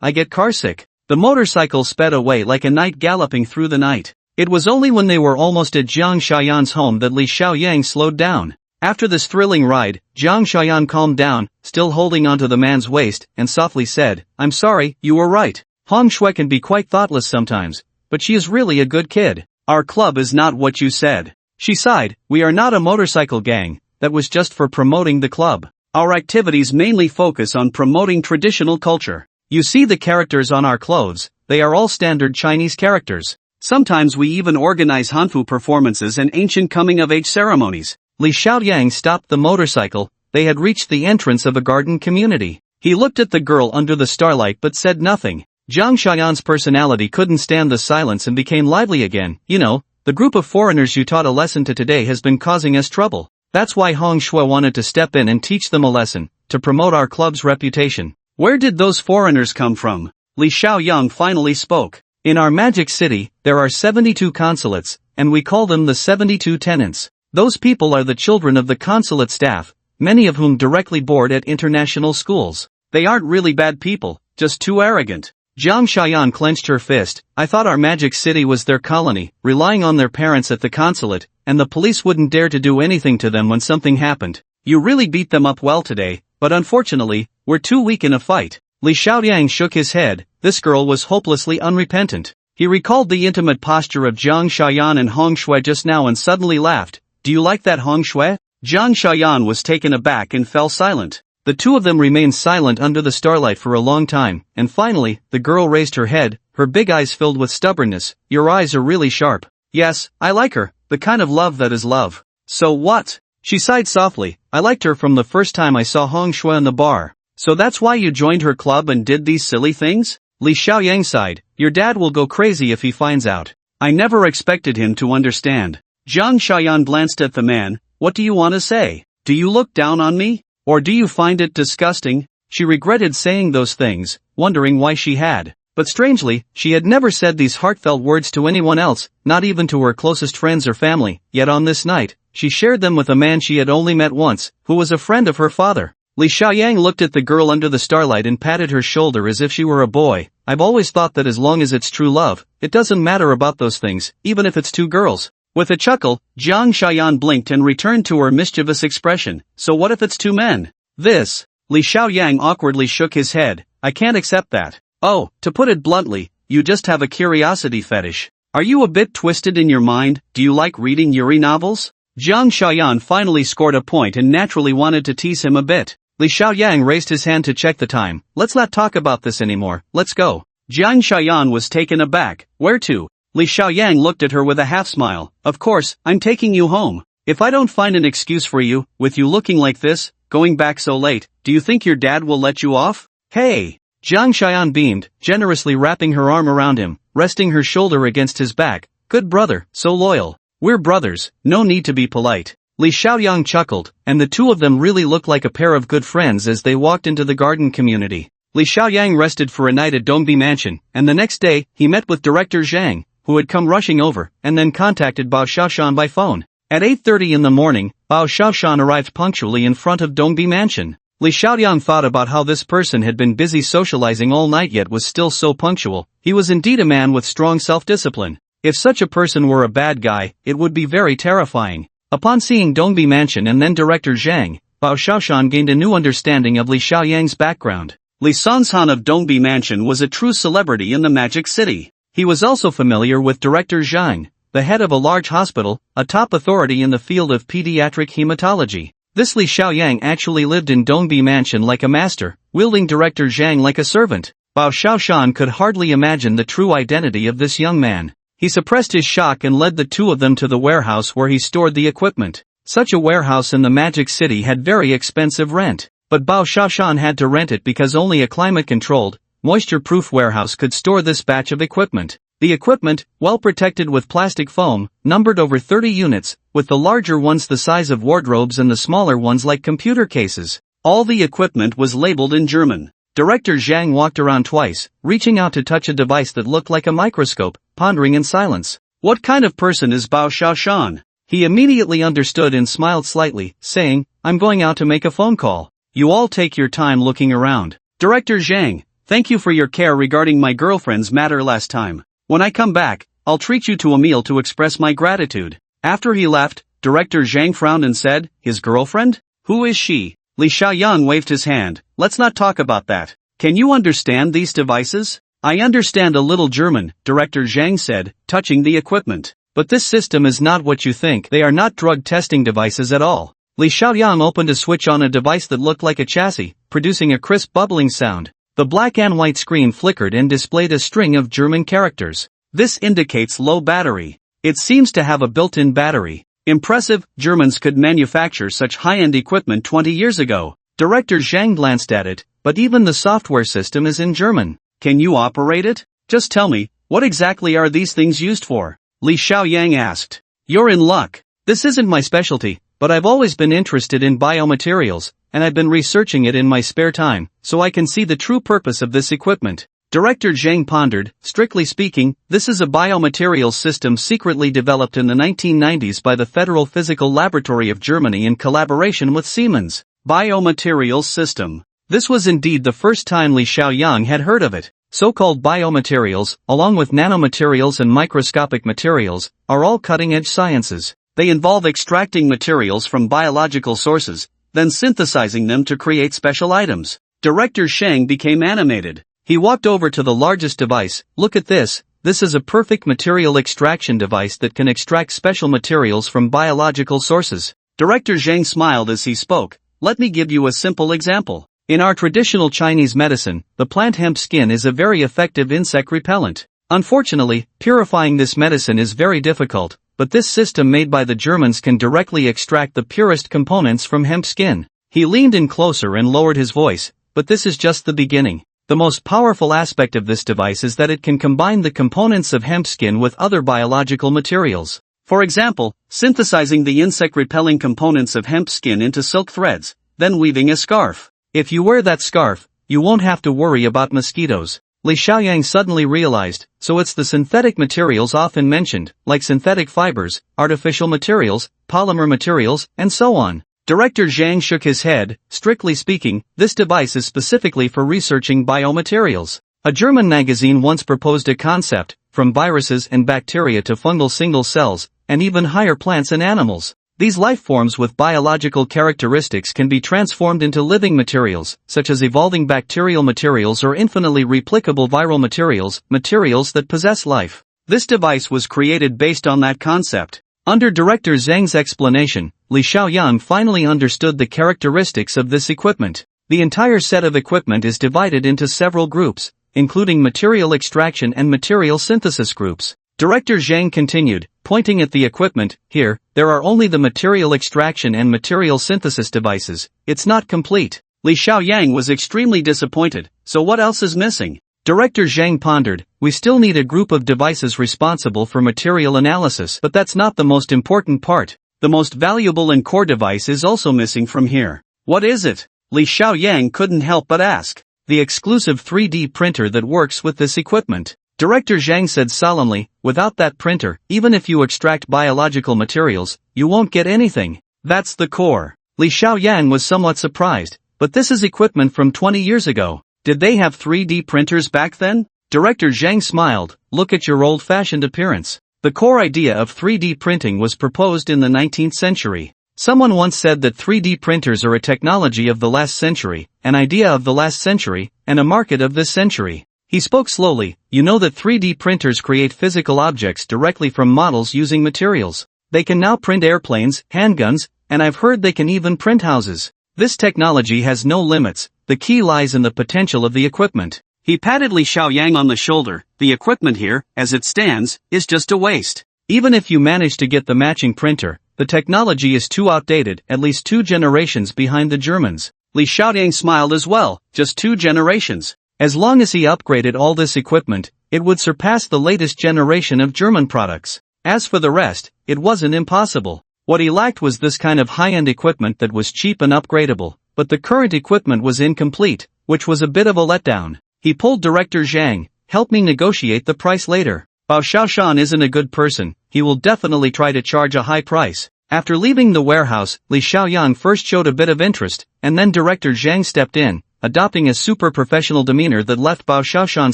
I get carsick." The motorcycle sped away like a knight galloping through the night. It was only when they were almost at Jiang Xiaoyan's home that Li Xiaoyang slowed down. After this thrilling ride, Jiang Xiaoyan calmed down, still holding onto the man's waist, and softly said, "I'm sorry, you were right. Hongxue can be quite thoughtless sometimes, but she is really a good kid. Our club is not what you said." She sighed, "We are not a motorcycle gang. That was just for promoting the club. Our activities mainly focus on promoting traditional culture. You see the characters on our clothes, they are all standard Chinese characters. Sometimes we even organize Hanfu performances and ancient coming-of-age ceremonies." Li Xiaoyang stopped the motorcycle. They had reached the entrance of a garden community. He looked at the girl under the starlight but said nothing. Jiang Xiaoyan's personality couldn't stand the silence and became lively again. "You know, the group of foreigners you taught a lesson to today has been causing us trouble. That's why Hongxue wanted to step in and teach them a lesson, to promote our club's reputation." "Where did those foreigners come from?" Li Xiaoyang finally spoke. "In our magic city, there are 72 consulates, and we call them the 72 tenants. Those people are the children of the consulate staff, many of whom directly board at international schools. They aren't really bad people, just too arrogant." Jiang Xiaoyan clenched her fist. "I thought our magic city was their colony, relying on their parents at the consulate, and the police wouldn't dare to do anything to them when something happened. You really beat them up well today, but unfortunately, we're too weak in a fight." Li Xiaoyang shook his head. This girl was hopelessly unrepentant. He recalled the intimate posture of Jiang Xiaoyan and Hongxue just now and suddenly laughed. "Do you like that, Hongxue?" Jiang Xiaoyan was taken aback and fell silent. The two of them remained silent under the starlight for a long time, and finally, the girl raised her head, her big eyes filled with stubbornness. "Your eyes are really sharp." "Yes, I like her, the kind of love that is love." "So what?" She sighed softly. I liked her from the first time I saw Hong Shui in the bar. So that's why you joined her club and did these silly things? Li Xiaoyang sighed. Your dad will go crazy if he finds out. I never expected him to understand. Zhang Xiaoyan glanced at the man. What do you want to say? Do you look down on me? Or do you find it disgusting? She regretted saying those things, wondering why she had. But strangely, she had never said these heartfelt words to anyone else, not even to her closest friends or family, yet on this night, she shared them with a man she had only met once, who was a friend of her father. Li Xiaoyang looked at the girl under the starlight and patted her shoulder as if she were a boy. I've always thought that as long as it's true love, it doesn't matter about those things, even if it's two girls. With a chuckle, Zhang Xiaoyan blinked and returned to her mischievous expression. So what if it's two men? This. Li Xiaoyang awkwardly shook his head. I can't accept that. Oh, to put it bluntly, you just have a curiosity fetish. Are you a bit twisted in your mind? Do you like reading yuri novels? Zhang Xiaoyan finally scored a point and naturally wanted to tease him a bit. Li Xiaoyang raised his hand to check the time. Let's not talk about this anymore, let's go. Zhang Xiaoyan was taken aback. Where to? Li Xiaoyang looked at her with a half-smile. Of course, I'm taking you home. If I don't find an excuse for you, with you looking like this, going back so late, do you think your dad will let you off? Hey! Zhang Xiaoyan beamed, generously wrapping her arm around him, resting her shoulder against his back. Good brother, so loyal. We're brothers, no need to be polite. Li Xiaoyang chuckled, and the two of them really looked like a pair of good friends as they walked into the garden community. Li Xiaoyang rested for a night at Dongbi Mansion, and the next day, he met with Director Zhang, who had come rushing over, and then contacted Bao Xiaoshan by phone. At 8:30 in the morning, Bao Xiaoshan arrived punctually in front of Dongbi Mansion. Li Xiaoyang thought about how this person had been busy socializing all night yet was still so punctual. He was indeed a man with strong self-discipline. If such a person were a bad guy, it would be very terrifying. Upon seeing Dongbi Mansion and then Director Zhang, Bao Xiaoshan gained a new understanding of Li Xiaoyang's background. Li Sanshan of Dongbi Mansion was a true celebrity in the Magic City. He was also familiar with Director Zhang, the head of a large hospital, a top authority in the field of pediatric hematology. This Li Xiaoyang actually lived in Dongbi Mansion like a master, wielding Director Zhang like a servant. Bao Xiaoshan could hardly imagine the true identity of this young man. He suppressed his shock and led the two of them to the warehouse where he stored the equipment. Such a warehouse in the Magic City had very expensive rent, but Bao Xiaoshan had to rent it because only a climate-controlled, moisture-proof warehouse could store this batch of equipment. The equipment, well protected with plastic foam, numbered over 30 units, with the larger ones the size of wardrobes and the smaller ones like computer cases. All the equipment was labeled in German. Director Zhang walked around twice, reaching out to touch a device that looked like a microscope, pondering in silence. What kind of person is Bao Xiaoshan? He immediately understood and smiled slightly, saying, I'm going out to make a phone call. You all take your time looking around. Director Zhang, thank you for your care regarding my girlfriend's matter last time. When I come back, I'll treat you to a meal to express my gratitude. After he left, Director Zhang frowned and said, his girlfriend? Who is she? Li Xiaoyang waved his hand. Let's not talk about that. Can you understand these devices? I understand a little German, Director Zhang said, touching the equipment. But this system is not what you think. They are not drug testing devices at all. Li Xiaoyang opened a switch on a device that looked like a chassis, producing a crisp bubbling sound. The black and white screen flickered and displayed a string of German characters. This indicates low battery. It seems to have a built-in battery. Impressive, Germans could manufacture such high-end equipment 20 years ago. Director Zhang glanced at it, but even the software system is in German. Can you operate it? Just tell me, what exactly are these things used for? Li Xiaoyang asked. You're in luck. This isn't my specialty, but I've always been interested in biomaterials, and I've been researching it in my spare time, so I can see the true purpose of this equipment. Director Zhang pondered. Strictly speaking, this is a biomaterials system secretly developed in the 1990s by the Federal Physical Laboratory of Germany in collaboration with Siemens. Biomaterials system. This was indeed the first time Li Xiaoyang had heard of it. So-called biomaterials, along with nanomaterials and microscopic materials, are all cutting-edge sciences. They involve extracting materials from biological sources, then synthesizing them to create special items. Director Zhang became animated. He walked over to the largest device. Look at this. This is a perfect material extraction device that can extract special materials from biological sources. Director Zhang smiled as he spoke. Let me give you a simple example. In our traditional Chinese medicine, the plant hemp skin is a very effective insect repellent. Unfortunately, purifying this medicine is very difficult, but this system made by the Germans can directly extract the purest components from hemp skin. He leaned in closer and lowered his voice, but this is just the beginning. The most powerful aspect of this device is that it can combine the components of hemp skin with other biological materials. For example, synthesizing the insect-repelling components of hemp skin into silk threads, then weaving a scarf. If you wear that scarf, you won't have to worry about mosquitoes. Li Xiaoyang suddenly realized, so it's the synthetic materials often mentioned, like synthetic fibers, artificial materials, polymer materials, and so on. Director Zhang shook his head. Strictly speaking, this device is specifically for researching biomaterials. A German magazine once proposed a concept, from viruses and bacteria to fungal single cells, and even higher plants and animals. These life forms with biological characteristics can be transformed into living materials, such as evolving bacterial materials or infinitely replicable viral materials, materials that possess life. This device was created based on that concept. Under Director Zhang's explanation, Li Xiaoyang finally understood the characteristics of this equipment. The entire set of equipment is divided into several groups, including material extraction and material synthesis groups. Director Zhang continued, pointing at the equipment. Here, there are only the material extraction and material synthesis devices. It's not complete. Li Xiaoyang was extremely disappointed. So what else is missing? Director Zhang pondered. We still need a group of devices responsible for material analysis, but that's not the most important part. The most valuable and core device is also missing from here. What is it? Li Xiaoyang couldn't help but ask. The exclusive 3D printer that works with this equipment. Director Zhang said solemnly, without that printer, even if you extract biological materials, you won't get anything. That's the core. Li Xiaoyang was somewhat surprised, but this is equipment from 20 years ago. Did they have 3D printers back then? Director Zhang smiled. Look at your old-fashioned appearance. The core idea of 3D printing was proposed in the 19th century. Someone once said that 3D printers are a technology of the last century, an idea of the last century, and a market of this century. He spoke slowly. You know that 3D printers create physical objects directly from models using materials. They can now print airplanes, handguns, and I've heard they can even print houses. This technology has no limits. The key lies in the potential of the equipment. He patted Li Xiaoyang on the shoulder. The equipment here, as it stands, is just a waste. Even if you manage to get the matching printer, the technology is too outdated, at least 2 generations behind the Germans. Li Xiaoyang smiled as well. Just 2 generations. As long as he upgraded all this equipment, it would surpass the latest generation of German products. As for the rest, it wasn't impossible. What he lacked was this kind of high-end equipment that was cheap and upgradable, but the current equipment was incomplete, which was a bit of a letdown. He pulled Director Zhang. Help me negotiate the price later. Bao Xiaoshan isn't a good person. He will definitely try to charge a high price. After leaving the warehouse, Li Xiaoyang first showed a bit of interest, and then Director Zhang stepped in, adopting a super-professional demeanor that left Bao Xiaoshan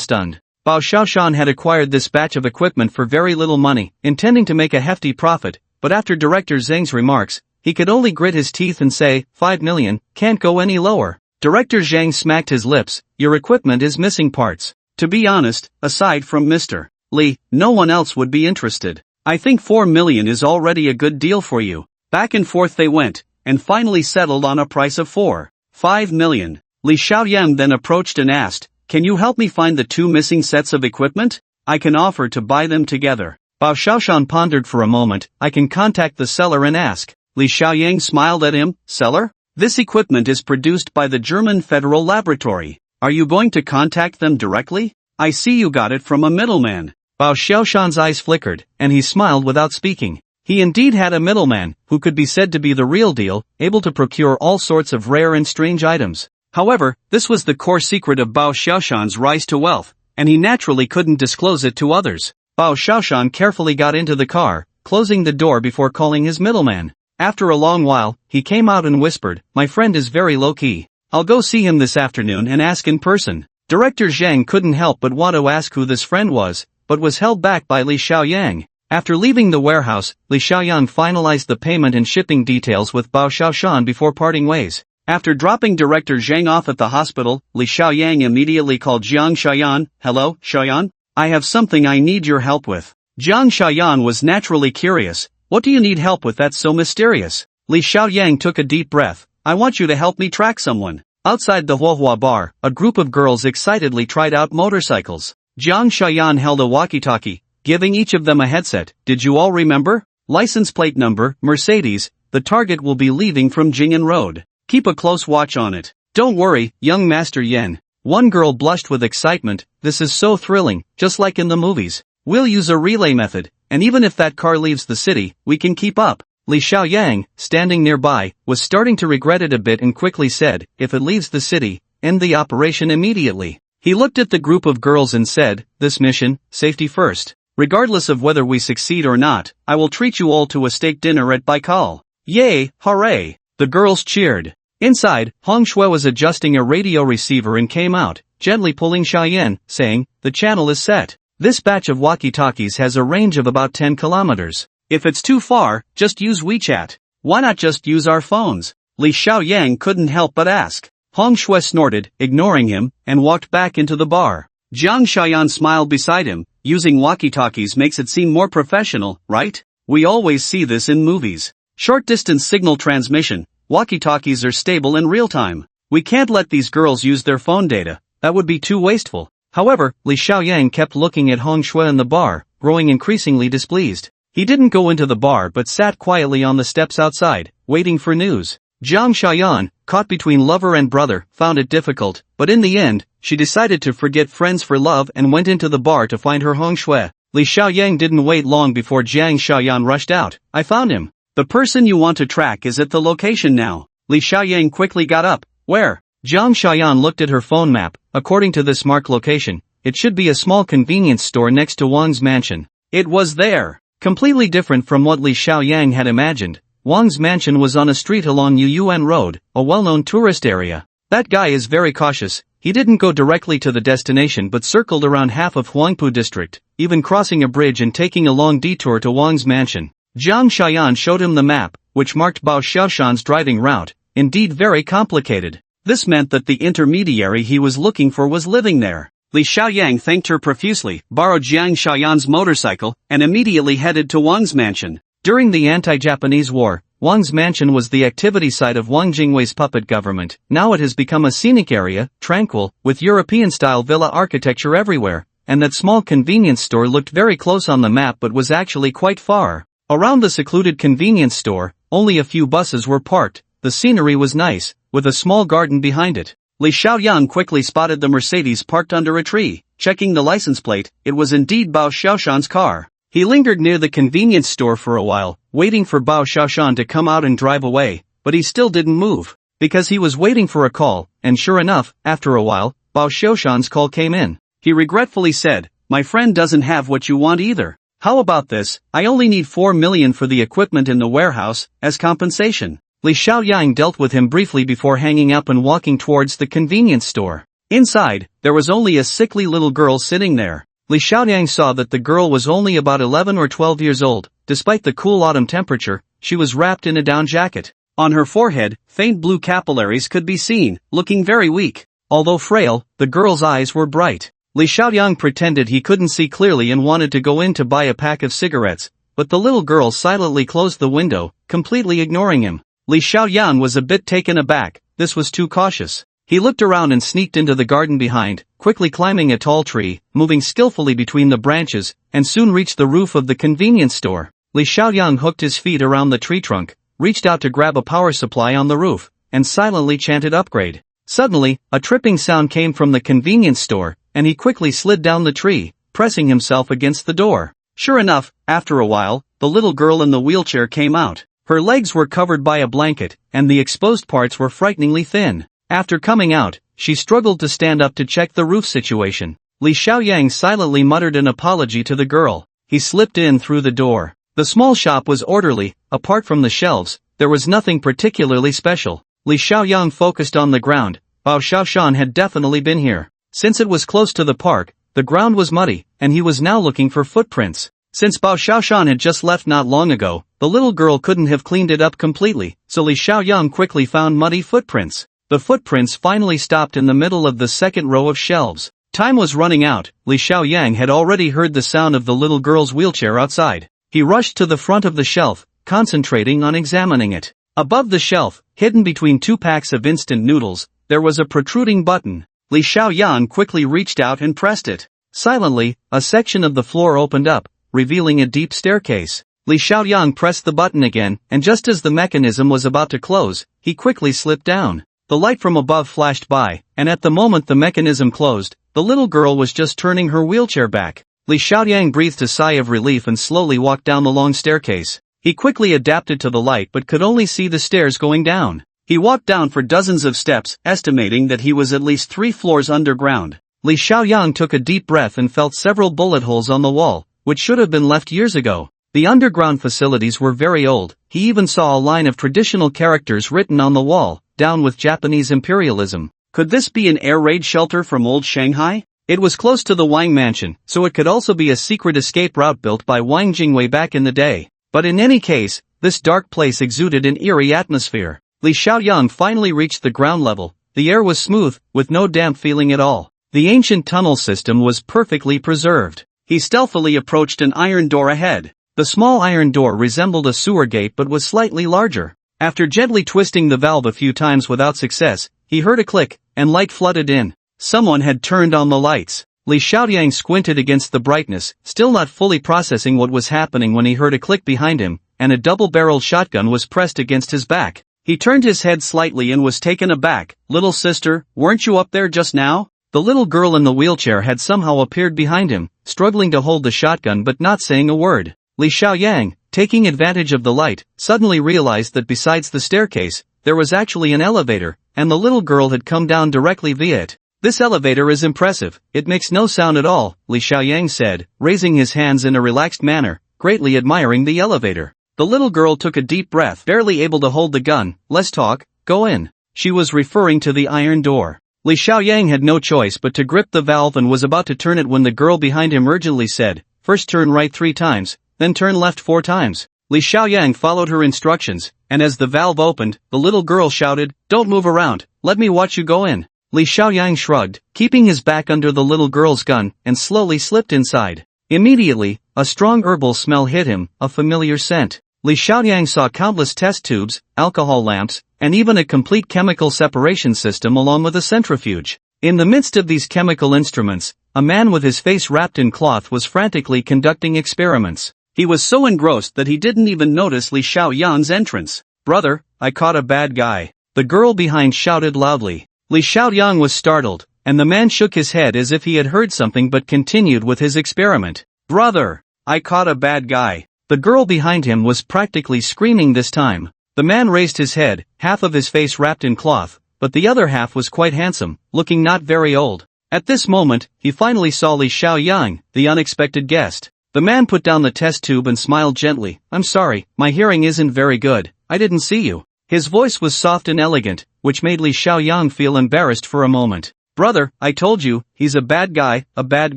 stunned. Bao Xiaoshan had acquired this batch of equipment for very little money, intending to make a hefty profit, but after Director Zhang's remarks, he could only grit his teeth and say, 5 million, can't go any lower. Director Zhang smacked his lips. Your equipment is missing parts. To be honest, aside from Mr. Li, no one else would be interested. I think 4 million is already a good deal for you. Back and forth they went, and finally settled on a price of 5 million. Li Xiaoyang then approached and asked, can you help me find the 2 missing sets of equipment? I can offer to buy them together. Bao Xiaoshan pondered for a moment. I can contact the seller and ask. Li Xiaoyang smiled at him. Seller? This equipment is produced by the German Federal Laboratory. Are you going to contact them directly? I see you got it from a middleman. Bao Xiaoshan's eyes flickered, and he smiled without speaking. He indeed had a middleman, who could be said to be the real deal, able to procure all sorts of rare and strange items. However, this was the core secret of Bao Xiaoshan's rise to wealth, and he naturally couldn't disclose it to others. Bao Xiaoshan carefully got into the car, closing the door before calling his middleman. After a long while, he came out and whispered, my friend is very low-key. I'll go see him this afternoon and ask in person. Director Zhang couldn't help but want to ask who this friend was, but was held back by Li Xiaoyang. After leaving the warehouse, Li Xiaoyang finalized the payment and shipping details with Bao Xiaoshan before parting ways. After dropping Director Zhang off at the hospital, Li Xiaoyang immediately called Jiang Xiaoyan. Hello, Xiaoyan? I have something I need your help with. Jiang Xiaoyan was naturally curious. What do you need help with that's so mysterious? Li Xiaoyang took a deep breath. I want you to help me track someone. Outside the Huohua bar, a group of girls excitedly tried out motorcycles. Jiang Xiaoyan held a walkie-talkie, giving each of them a headset. Did you all remember? License plate number, Mercedes, the target will be leaving from Jing'an Road. Keep a close watch on it. Don't worry, young Master Yen. One girl blushed with excitement. This is so thrilling, just like in the movies. We'll use a relay method, and even if that car leaves the city, we can keep up. Li Xiaoyang, standing nearby, was starting to regret it a bit and quickly said, if it leaves the city, end the operation immediately. He looked at the group of girls and said, this mission, safety first. Regardless of whether we succeed or not, I will treat you all to a steak dinner at Baikal. Yay, hooray! The girls cheered. Inside, Hong Shui was adjusting a radio receiver and came out, gently pulling Xiaoyan, saying, the channel is set. This batch of walkie-talkies has a range of about 10 kilometers. If it's too far, just use WeChat. Why not just use our phones? Li Xiaoyang couldn't help but ask. Hong Shui snorted, ignoring him, and walked back into the bar. Jiang Xiaoyan smiled beside him. Using walkie-talkies makes it seem more professional, right? We always see this in movies. Short-distance signal transmission. Walkie-talkies are stable in real time. We can't let these girls use their phone data. That would be too wasteful. However, Li Xiaoyang kept looking at Hong Shui in the bar, growing increasingly displeased. He didn't go into the bar but sat quietly on the steps outside, waiting for news. Jiang Xiaoyan, caught between lover and brother, found it difficult, but in the end, she decided to forget friends for love and went into the bar to find her Hong Shui. Li Xiaoyang didn't wait long before Jiang Xiaoyan rushed out. I found him. The person you want to track is at the location now. Li Xiaoyang quickly got up. Where? Jiang Xiaoyan looked at her phone map. According to this marked location, it should be a small convenience store next to Wang's mansion. It was there. Completely different from what Li Xiaoyang had imagined. Wang's mansion was on a street along Yuyuan Road, a well-known tourist area. That guy is very cautious. He didn't go directly to the destination but circled around half of Huangpu district, even crossing a bridge and taking a long detour to Wang's mansion. Jiang Xiaoyan showed him the map, which marked Bao Xiaoshan's driving route, indeed very complicated. This meant that the intermediary he was looking for was living there. Li Xiaoyang thanked her profusely, borrowed Jiang Xiaoyan's motorcycle, and immediately headed to Wang's mansion. During the anti-Japanese war, Wang's mansion was the activity site of Wang Jingwei's puppet government. Now it has become a scenic area, tranquil, with European-style villa architecture everywhere, and that small convenience store looked very close on the map but was actually quite far. Around the secluded convenience store, only a few buses were parked. The scenery was nice, with a small garden behind it. Li Xiaoyan quickly spotted the Mercedes parked under a tree. Checking the license plate, it was indeed Bao Xiaoshan's car. He lingered near the convenience store for a while, waiting for Bao Xiaoshan to come out and drive away, but he still didn't move, because he was waiting for a call, and sure enough, after a while, Bao Xiaoshan's call came in. He regretfully said, my friend doesn't have what you want either. How about this? I only need 4 million for the equipment in the warehouse, as compensation. Li Xiaoyang dealt with him briefly before hanging up and walking towards the convenience store. Inside, there was only a sickly little girl sitting there. Li Xiaoyang saw that the girl was only about 11 or 12 years old. Despite the cool autumn temperature, she was wrapped in a down jacket. On her forehead, faint blue capillaries could be seen, looking very weak. Although frail, the girl's eyes were bright. Li Xiaoyang pretended he couldn't see clearly and wanted to go in to buy a pack of cigarettes, but the little girl silently closed the window, completely ignoring him. Li Xiaoyan was a bit taken aback. This was too cautious. He looked around and sneaked into the garden behind, quickly climbing a tall tree, moving skillfully between the branches, and soon reached the roof of the convenience store. Li Xiaoyan hooked his feet around the tree trunk, reached out to grab a power supply on the roof, and silently chanted upgrade. Suddenly, a tripping sound came from the convenience store, and he quickly slid down the tree, pressing himself against the door. Sure enough, after a while, the little girl in the wheelchair came out. Her legs were covered by a blanket, and the exposed parts were frighteningly thin. After coming out, she struggled to stand up to check the roof situation. Li Xiaoyang silently muttered an apology to the girl. He slipped in through the door. The small shop was orderly. Apart from the shelves, there was nothing particularly special. Li Xiaoyang focused on the ground. Bao Xiaoshan had definitely been here. Since it was close to the park, the ground was muddy, and he was now looking for footprints. Since Bao Xiaoshan had just left not long ago, the little girl couldn't have cleaned it up completely, so Li Xiaoyang quickly found muddy footprints. The footprints finally stopped in the middle of the second row of shelves. Time was running out. Li Xiaoyang had already heard the sound of the little girl's wheelchair outside. He rushed to the front of the shelf, concentrating on examining it. Above the shelf, hidden between 2 packs of instant noodles, there was a protruding button. Li Xiaoyan quickly reached out and pressed it. Silently, a section of the floor opened up, revealing a deep staircase. Li Xiaoyang pressed the button again, and just as the mechanism was about to close, he quickly slipped down. The light from above flashed by, and at the moment the mechanism closed, the little girl was just turning her wheelchair back. Li Xiaoyang breathed a sigh of relief and slowly walked down the long staircase. He quickly adapted to the light but could only see the stairs going down. He walked down for dozens of steps, estimating that he was at least 3 floors underground. Li Xiaoyang took a deep breath and felt several bullet holes on the wall, which should have been left years ago. The underground facilities were very old. He even saw a line of traditional characters written on the wall, "Down with Japanese imperialism." Could this be an air raid shelter from old Shanghai? It was close to the Wang mansion, so it could also be a secret escape route built by Wang Jingwei back in the day. But in any case, this dark place exuded an eerie atmosphere. Li Xiaoyang finally reached the ground level. The air was smooth, with no damp feeling at all. The ancient tunnel system was perfectly preserved. He stealthily approached an iron door ahead. The small iron door resembled a sewer gate but was slightly larger. After gently twisting the valve a few times without success, he heard a click, and light flooded in. Someone had turned on the lights. Li Xiaoyang squinted against the brightness, still not fully processing what was happening when he heard a click behind him, and a double-barreled shotgun was pressed against his back. He turned his head slightly and was taken aback. "Little sister, weren't you up there just now?" The little girl in the wheelchair had somehow appeared behind him, struggling to hold the shotgun but not saying a word. Li Xiaoyang, taking advantage of the light, suddenly realized that besides the staircase, there was actually an elevator, and the little girl had come down directly via it. "This elevator is impressive, it makes no sound at all," Li Xiaoyang said, raising his hands in a relaxed manner, greatly admiring the elevator. The little girl took a deep breath, barely able to hold the gun. "Let's talk, go in." She was referring to the iron door. Li Xiaoyang had no choice but to grip the valve and was about to turn it when the girl behind him urgently said, "First turn right 3 times, then turn left 4 times. Li Xiaoyang followed her instructions, and as the valve opened, the little girl shouted, "Don't move around, let me watch you go in." Li Xiaoyang shrugged, keeping his back under the little girl's gun, and slowly slipped inside. Immediately, a strong herbal smell hit him, a familiar scent. Li Xiaoyang saw countless test tubes, alcohol lamps, and even a complete chemical separation system along with a centrifuge. In the midst of these chemical instruments, a man with his face wrapped in cloth was frantically conducting experiments. He was so engrossed that he didn't even notice Li Xiaoyang's entrance. "Brother, I caught a bad guy," the girl behind shouted loudly. Li Xiaoyang was startled, and the man shook his head as if he had heard something but continued with his experiment. "Brother, I caught a bad guy." The girl behind him was practically screaming this time. The man raised his head, half of his face wrapped in cloth, but the other half was quite handsome, looking not very old. At this moment, he finally saw Li Xiaoyang, the unexpected guest. The man put down the test tube and smiled gently. "I'm sorry, my hearing isn't very good, I didn't see you." His voice was soft and elegant, which made Li Xiaoyang feel embarrassed for a moment. "Brother, I told you, he's a bad guy, a bad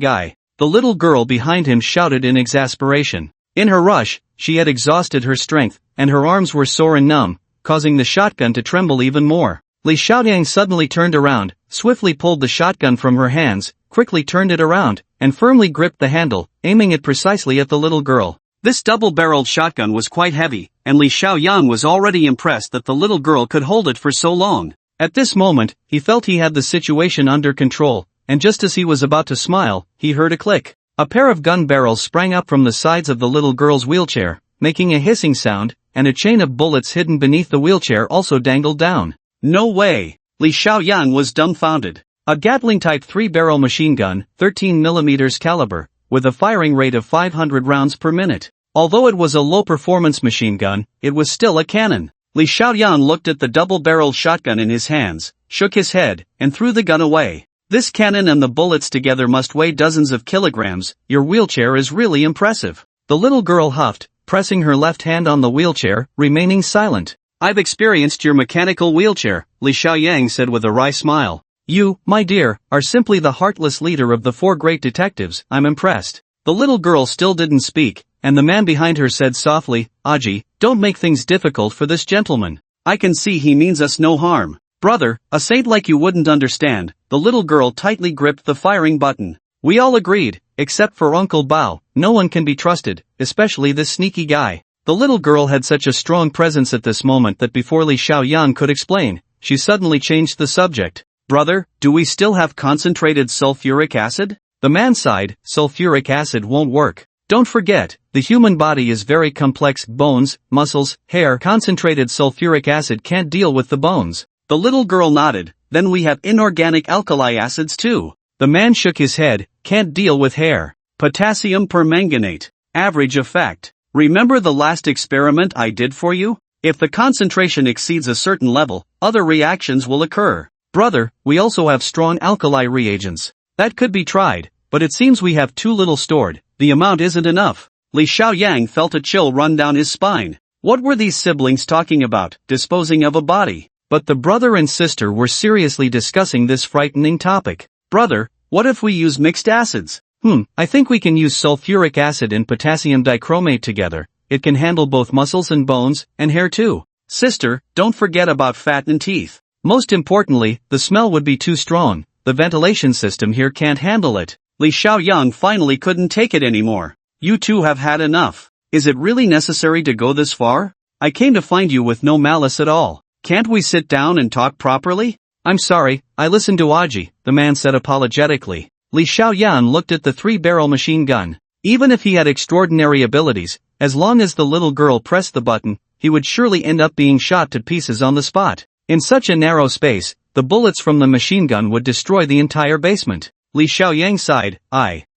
guy," the little girl behind him shouted in exasperation. In her rush, she had exhausted her strength, and her arms were sore and numb, causing the shotgun to tremble even more. Li Xiaoyang suddenly turned around, swiftly pulled the shotgun from her hands, quickly turned it around, and firmly gripped the handle, aiming it precisely at the little girl. This double-barreled shotgun was quite heavy, and Li Xiaoyang was already impressed that the little girl could hold it for so long. At this moment, he felt he had the situation under control, and just as he was about to smile, he heard a click. A pair of gun barrels sprang up from the sides of the little girl's wheelchair, making a hissing sound, and a chain of bullets hidden beneath the wheelchair also dangled down. "No way!" Li Xiaoyang was dumbfounded. A Gatling Type 3-barrel machine gun, 13mm caliber, with a firing rate of 500 rounds per minute. Although it was a low-performance machine gun, it was still a cannon. Li Xiaoyang looked at the double-barreled shotgun in his hands, shook his head, and threw the gun away. "This cannon and the bullets together must weigh dozens of kilograms. Your wheelchair is really impressive." The little girl huffed, pressing her left hand on the wheelchair, remaining silent. "I've experienced your mechanical wheelchair," Li Xiaoyang said with a wry smile. "You, my dear, are simply the heartless leader of the 4 great detectives. I'm impressed." The little girl still didn't speak, and the man behind her said softly, "Aji, don't make things difficult for this gentleman. I can see he means us no harm." "Brother, a saint like you wouldn't understand." The little girl tightly gripped the firing button. "We all agreed, except for Uncle Bao, no one can be trusted, especially this sneaky guy." The little girl had such a strong presence at this moment that before Li Xiaoyang could explain, she suddenly changed the subject. "Brother, do we still have concentrated sulfuric acid?" The man sighed. "Sulfuric acid won't work. Don't forget, the human body is very complex. Bones, muscles, hair. Concentrated sulfuric acid can't deal with the bones. The little girl nodded. Then we have inorganic alkali acids too. The man shook his head. Can't deal with hair. Potassium permanganate. Average effect. Remember the last experiment I did for you? If the concentration exceeds a certain level, other reactions will occur. Brother, we also have strong alkali reagents. That could be tried, but it seems we have too little stored. The amount isn't enough. Li Xiaoyang felt a chill run down his spine. What were these siblings talking about? Disposing of a body. But the brother and sister were seriously discussing this frightening topic. Brother, what if we use mixed acids? I think we can use sulfuric acid and potassium dichromate together. It can handle both muscles and bones, and hair too. Sister, don't forget about fat and teeth. Most importantly, the smell would be too strong. The ventilation system here can't handle it. Li Xiaoyang finally couldn't take it anymore. You two have had enough. Is it really necessary to go this far? I came to find you with no malice at all. Can't we sit down and talk properly? I'm sorry, I listened to Aji, the man said apologetically. Li Xiaoyan looked at the 3-barrel machine gun. Even if he had extraordinary abilities, as long as the little girl pressed the button, he would surely end up being shot to pieces on the spot. In such a narrow space, the bullets from the machine gun would destroy the entire basement. Li Xiaoyang sighed.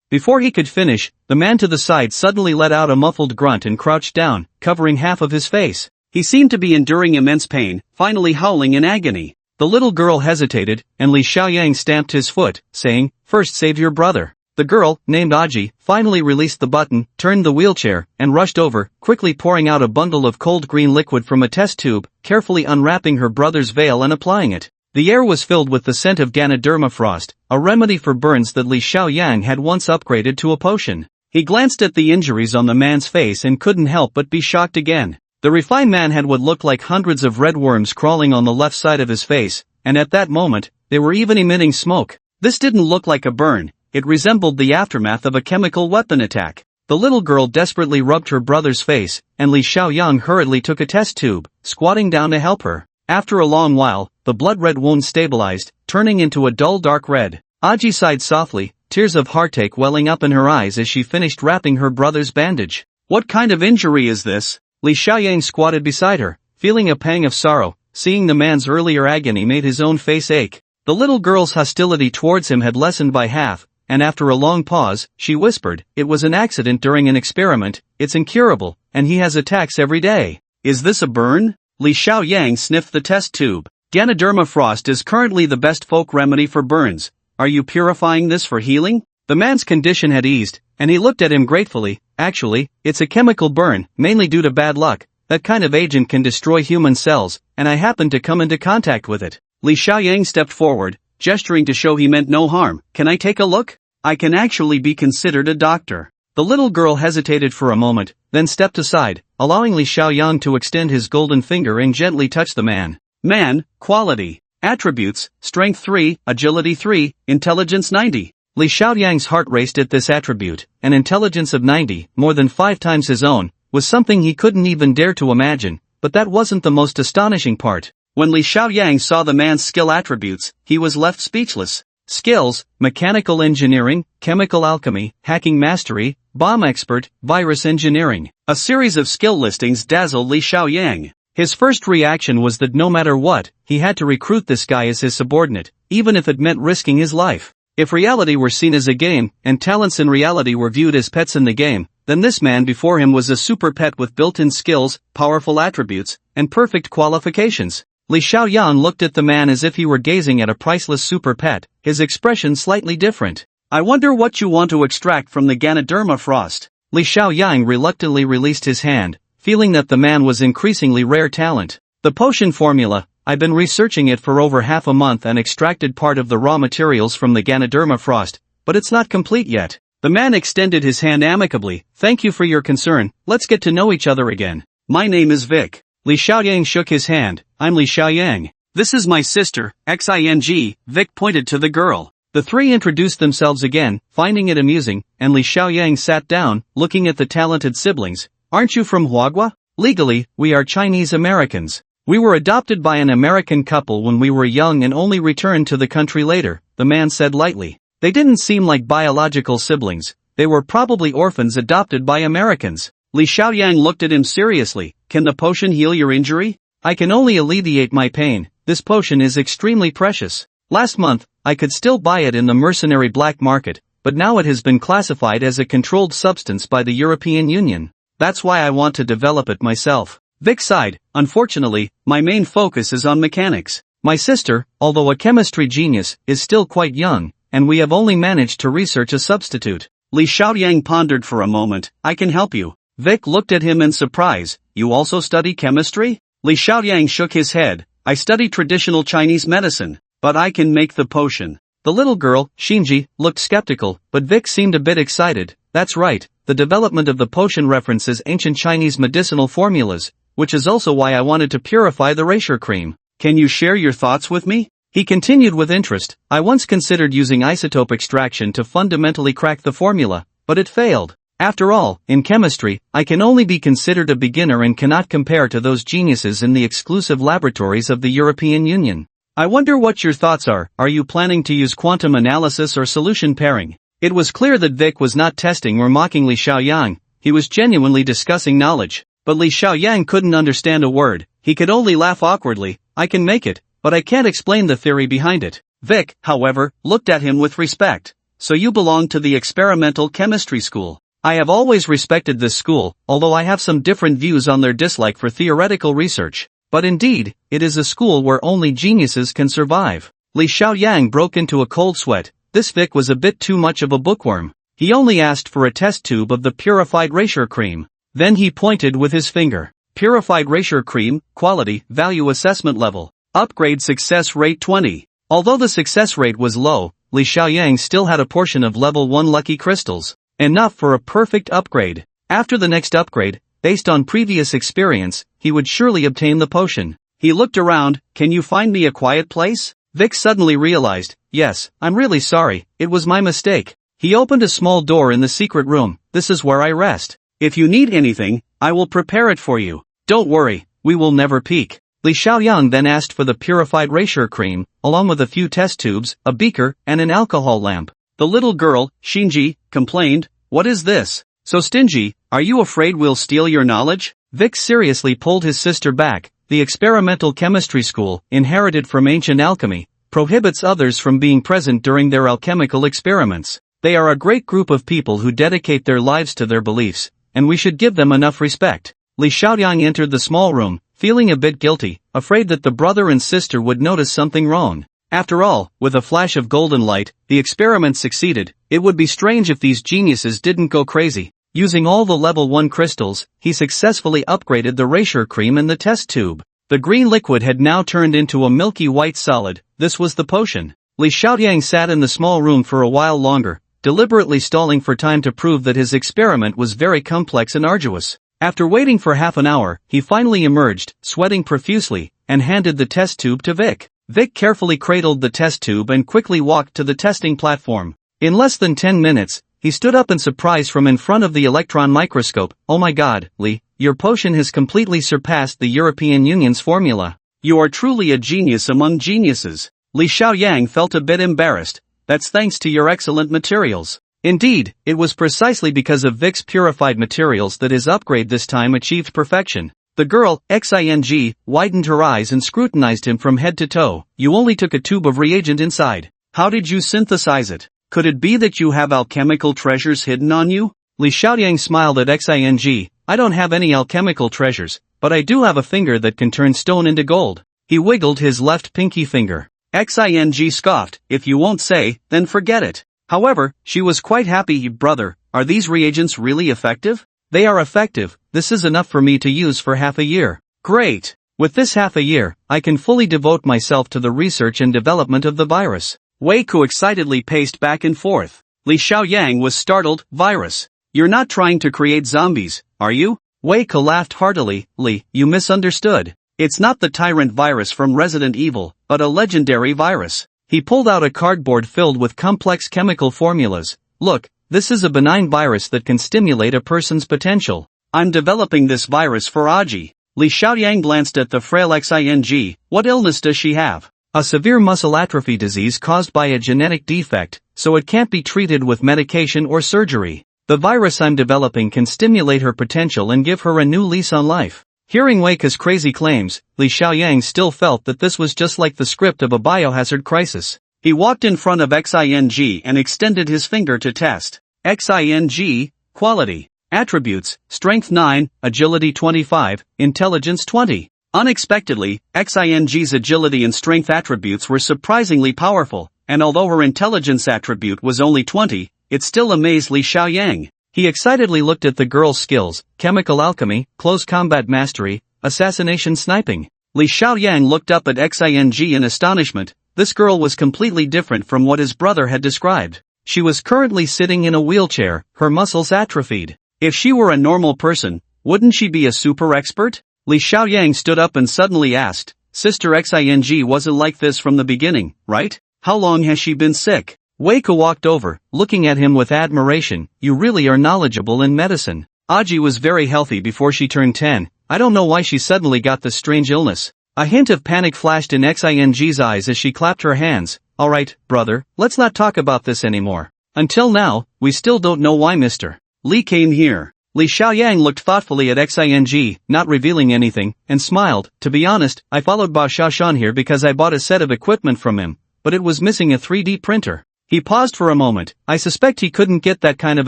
Before he could finish, the man to the side suddenly let out a muffled grunt and crouched down, covering half of his face. He seemed to be enduring immense pain, finally howling in agony. The little girl hesitated, and Li Xiaoyang stamped his foot, saying, "First save your brother." The girl, named Aji, finally released the button, turned the wheelchair, and rushed over, quickly pouring out a bundle of cold green liquid from a test tube, carefully unwrapping her brother's veil and applying it. The air was filled with the scent of Ganoderma frost, a remedy for burns that Li Xiaoyang had once upgraded to a potion. He glanced at the injuries on the man's face and couldn't help but be shocked again. The refined man had what looked like hundreds of red worms crawling on the left side of his face, and at that moment, they were even emitting smoke. This didn't look like a burn, it resembled the aftermath of a chemical weapon attack. The little girl desperately rubbed her brother's face, and Li Xiaoyang hurriedly took a test tube, squatting down to help her. After a long while, the blood-red wound stabilized, turning into a dull dark red. Aji sighed softly, tears of heartache welling up in her eyes as she finished wrapping her brother's bandage. What kind of injury is this? Li Xiaoyang squatted beside her, feeling a pang of sorrow. Seeing the man's earlier agony made his own face ache. The little girl's hostility towards him had lessened by half, and after a long pause, she whispered, "It was an accident during an experiment, it's incurable, and he has attacks every day." Is this a burn? Li Xiaoyang sniffed the test tube. Ganoderma frost is currently the best folk remedy for burns. Are you purifying this for healing? The man's condition had eased, and he looked at him gratefully. Actually, it's a chemical burn, mainly due to bad luck. That kind of agent can destroy human cells, and I happened to come into contact with it. Li Xiaoyang stepped forward, gesturing to show he meant no harm. Can I take a look? I can actually be considered a doctor. The little girl hesitated for a moment, then stepped aside, allowing Li Xiaoyang to extend his golden finger and gently touch the man. Man, quality, attributes, strength 3, agility 3, intelligence 90. Li Xiaoyang's heart raced at this attribute, an intelligence of 90, more than 5 times his own, was something he couldn't even dare to imagine, but that wasn't the most astonishing part. When Li Xiaoyang saw the man's skill attributes, he was left speechless. Skills: mechanical engineering, chemical alchemy, hacking mastery, bomb expert, virus engineering. A series of skill listings dazzled Li Xiaoyang. His first reaction was that no matter what, he had to recruit this guy as his subordinate, even if it meant risking his life. If reality were seen as a game, and talents in reality were viewed as pets in the game, then this man before him was a super pet with built-in skills, powerful attributes, and perfect qualifications. Li Xiaoyan looked at the man as if he were gazing at a priceless super pet, his expression slightly different. I wonder what you want to extract from the Ganoderma frost. Li Xiaoyang reluctantly released his hand, feeling that the man was increasingly rare talent. The potion formula, I've been researching it for over half a month and extracted part of the raw materials from the Ganoderma frost, but it's not complete yet. The man extended his hand amicably. Thank you for your concern, let's get to know each other again. My name is Vic. Li Xiaoyang shook his hand. I'm Li Xiaoyang. This is my sister, Xing. Vic pointed to the girl. The three introduced themselves again, finding it amusing, and Li Xiaoyang sat down, looking at the talented siblings. Aren't you from Huagua? Legally, we are Chinese Americans. We were adopted by an American couple when we were young and only returned to the country later, the man said lightly. They didn't seem like biological siblings, They were probably orphans adopted by Americans. Li Xiaoyang looked at him seriously. Can the potion heal your injury? I can only alleviate my pain. This potion is extremely precious. Last month, I could still buy it in the mercenary black market, but now it has been classified as a controlled substance by the European Union. That's why I want to develop it myself. Vic sighed. Unfortunately, my main focus is on mechanics. My sister, although a chemistry genius, is still quite young, and we have only managed to research a substitute. Li Xiaoyang pondered for a moment. I can help you. Vic looked at him in surprise. You also study chemistry? Li Xiaoyang shook his head. I study traditional Chinese medicine, but I can make the potion. The little girl, Shinji, looked skeptical, but Vic seemed a bit excited. That's right, the development of the potion references ancient Chinese medicinal formulas, which is also why I wanted to purify the erasure cream. Can you share your thoughts with me? He continued with interest. I once considered using isotope extraction to fundamentally crack the formula, but it failed. After all, in chemistry, I can only be considered a beginner and cannot compare to those geniuses in the exclusive laboratories of the European Union. I wonder what your thoughts are. Are you planning to use quantum analysis or solution pairing? It was clear that Vic was not testing or mocking Li Xiaoyang. He was genuinely discussing knowledge. But Li Xiaoyang couldn't understand a word. He could only laugh awkwardly. I can make it, but I can't explain the theory behind it. Vic, however, looked at him with respect. So you belong to the experimental chemistry school. I have always respected this school, although I have some different views on their dislike for theoretical research. But indeed, it is a school where only geniuses can survive. Li Xiaoyang broke into a cold sweat. This Vic was a bit too much of a bookworm. He only asked for a test tube of the purified erasure cream. Then he pointed with his finger. Purified erasure cream, quality, value assessment level. Upgrade success rate 20. Although the success rate was low, Li Xiaoyang still had a portion of level 1 lucky crystals. Enough for a perfect upgrade. After the next upgrade, based on previous experience, he would surely obtain the potion. He looked around. Can you find me a quiet place? Vic suddenly realized. Yes, I'm really sorry, it was my mistake. He opened a small door in the secret room. This is where I rest. If you need anything, I will prepare it for you. Don't worry, we will never peek. Li Xiaoyang then asked for the purified erasure cream, along with a few test tubes, a beaker, and an alcohol lamp. The little girl, Shinji, complained. What is this? So stingy, are you afraid we'll steal your knowledge? Vic seriously pulled his sister back. The experimental chemistry school, inherited from ancient alchemy, prohibits others from being present during their alchemical experiments. They are a great group of people who dedicate their lives to their beliefs, and we should give them enough respect. Li Xiaoyang entered the small room, feeling a bit guilty, afraid that the brother and sister would notice something wrong. After all, with a flash of golden light, the experiment succeeded. It would be strange if these geniuses didn't go crazy. Using all the level 1 crystals, he successfully upgraded the erasure cream in the test tube. The green liquid had now turned into a milky white solid. This was the potion. Li Xiaoyang sat in the small room for a while longer, deliberately stalling for time to prove that his experiment was very complex and arduous. After waiting for half an hour, he finally emerged, sweating profusely, and handed the test tube to Vic. Vic carefully cradled the test tube and quickly walked to the testing platform. In less than 10 minutes, he stood up in surprise from in front of the electron microscope. Oh my god, Li, your potion has completely surpassed the European Union's formula. You are truly a genius among geniuses. Li Xiaoyang felt a bit embarrassed. That's thanks to your excellent materials. Indeed, it was precisely because of Vic's purified materials that his upgrade this time achieved perfection. The girl, Xing, widened her eyes and scrutinized him from head to toe. You only took a tube of reagent inside. How did you synthesize it? Could it be that you have alchemical treasures hidden on you? Li Xiaoyang smiled at Xing. I don't have any alchemical treasures, but I do have a finger that can turn stone into gold. He wiggled his left pinky finger. Xing scoffed. If you won't say, then forget it. However, she was quite happy. Brother, are these reagents really effective? They are effective. This is enough for me to use for half a year. Great! With this half a year, I can fully devote myself to the research and development of the virus. Wei Ku excitedly paced back and forth. Li Xiaoyang was startled. Virus? You're not trying to create zombies, are you? Wei Ku laughed heartily. Li, you misunderstood. It's not the tyrant virus from Resident Evil, but a legendary virus. He pulled out a cardboard filled with complex chemical formulas. Look, this is a benign virus that can stimulate a person's potential. I'm developing this virus for Aji. Li Xiaoyang glanced at the frail Xing. What illness does she have? A severe muscle atrophy disease caused by a genetic defect, so it can't be treated with medication or surgery. The virus I'm developing can stimulate her potential and give her a new lease on life. Hearing Weike's crazy claims, Li Xiaoyang still felt that this was just like the script of a biohazard crisis. He walked in front of XING and extended his finger to test. XING, quality. Attributes, strength 9, agility 25, intelligence 20. Unexpectedly, XING's agility and strength attributes were surprisingly powerful, and although her intelligence attribute was only 20, it still amazed Li Xiaoyang. He excitedly looked at the girl's skills: chemical alchemy, close combat mastery, assassination sniping. Li Xiaoyang looked up at XING in astonishment. This girl was completely different from what his brother had described. She was currently sitting in a wheelchair, her muscles atrophied. If she were a normal person, wouldn't she be a super expert? Li Xiaoyang stood up and suddenly asked, Sister XING wasn't like this from the beginning, right? How long has she been sick? Weike walked over, looking at him with admiration. You really are knowledgeable in medicine. Aji was very healthy before she turned 10. I don't know why she suddenly got this strange illness. A hint of panic flashed in XING's eyes as she clapped her hands. Alright, brother, let's not talk about this anymore. Until now, we still don't know why Mr. Li came here. Li Xiaoyang looked thoughtfully at XING, not revealing anything, and smiled. To be honest, I followed Bao Xiaoshan here because I bought a set of equipment from him, but it was missing a 3D printer. He paused for a moment. I suspect he couldn't get that kind of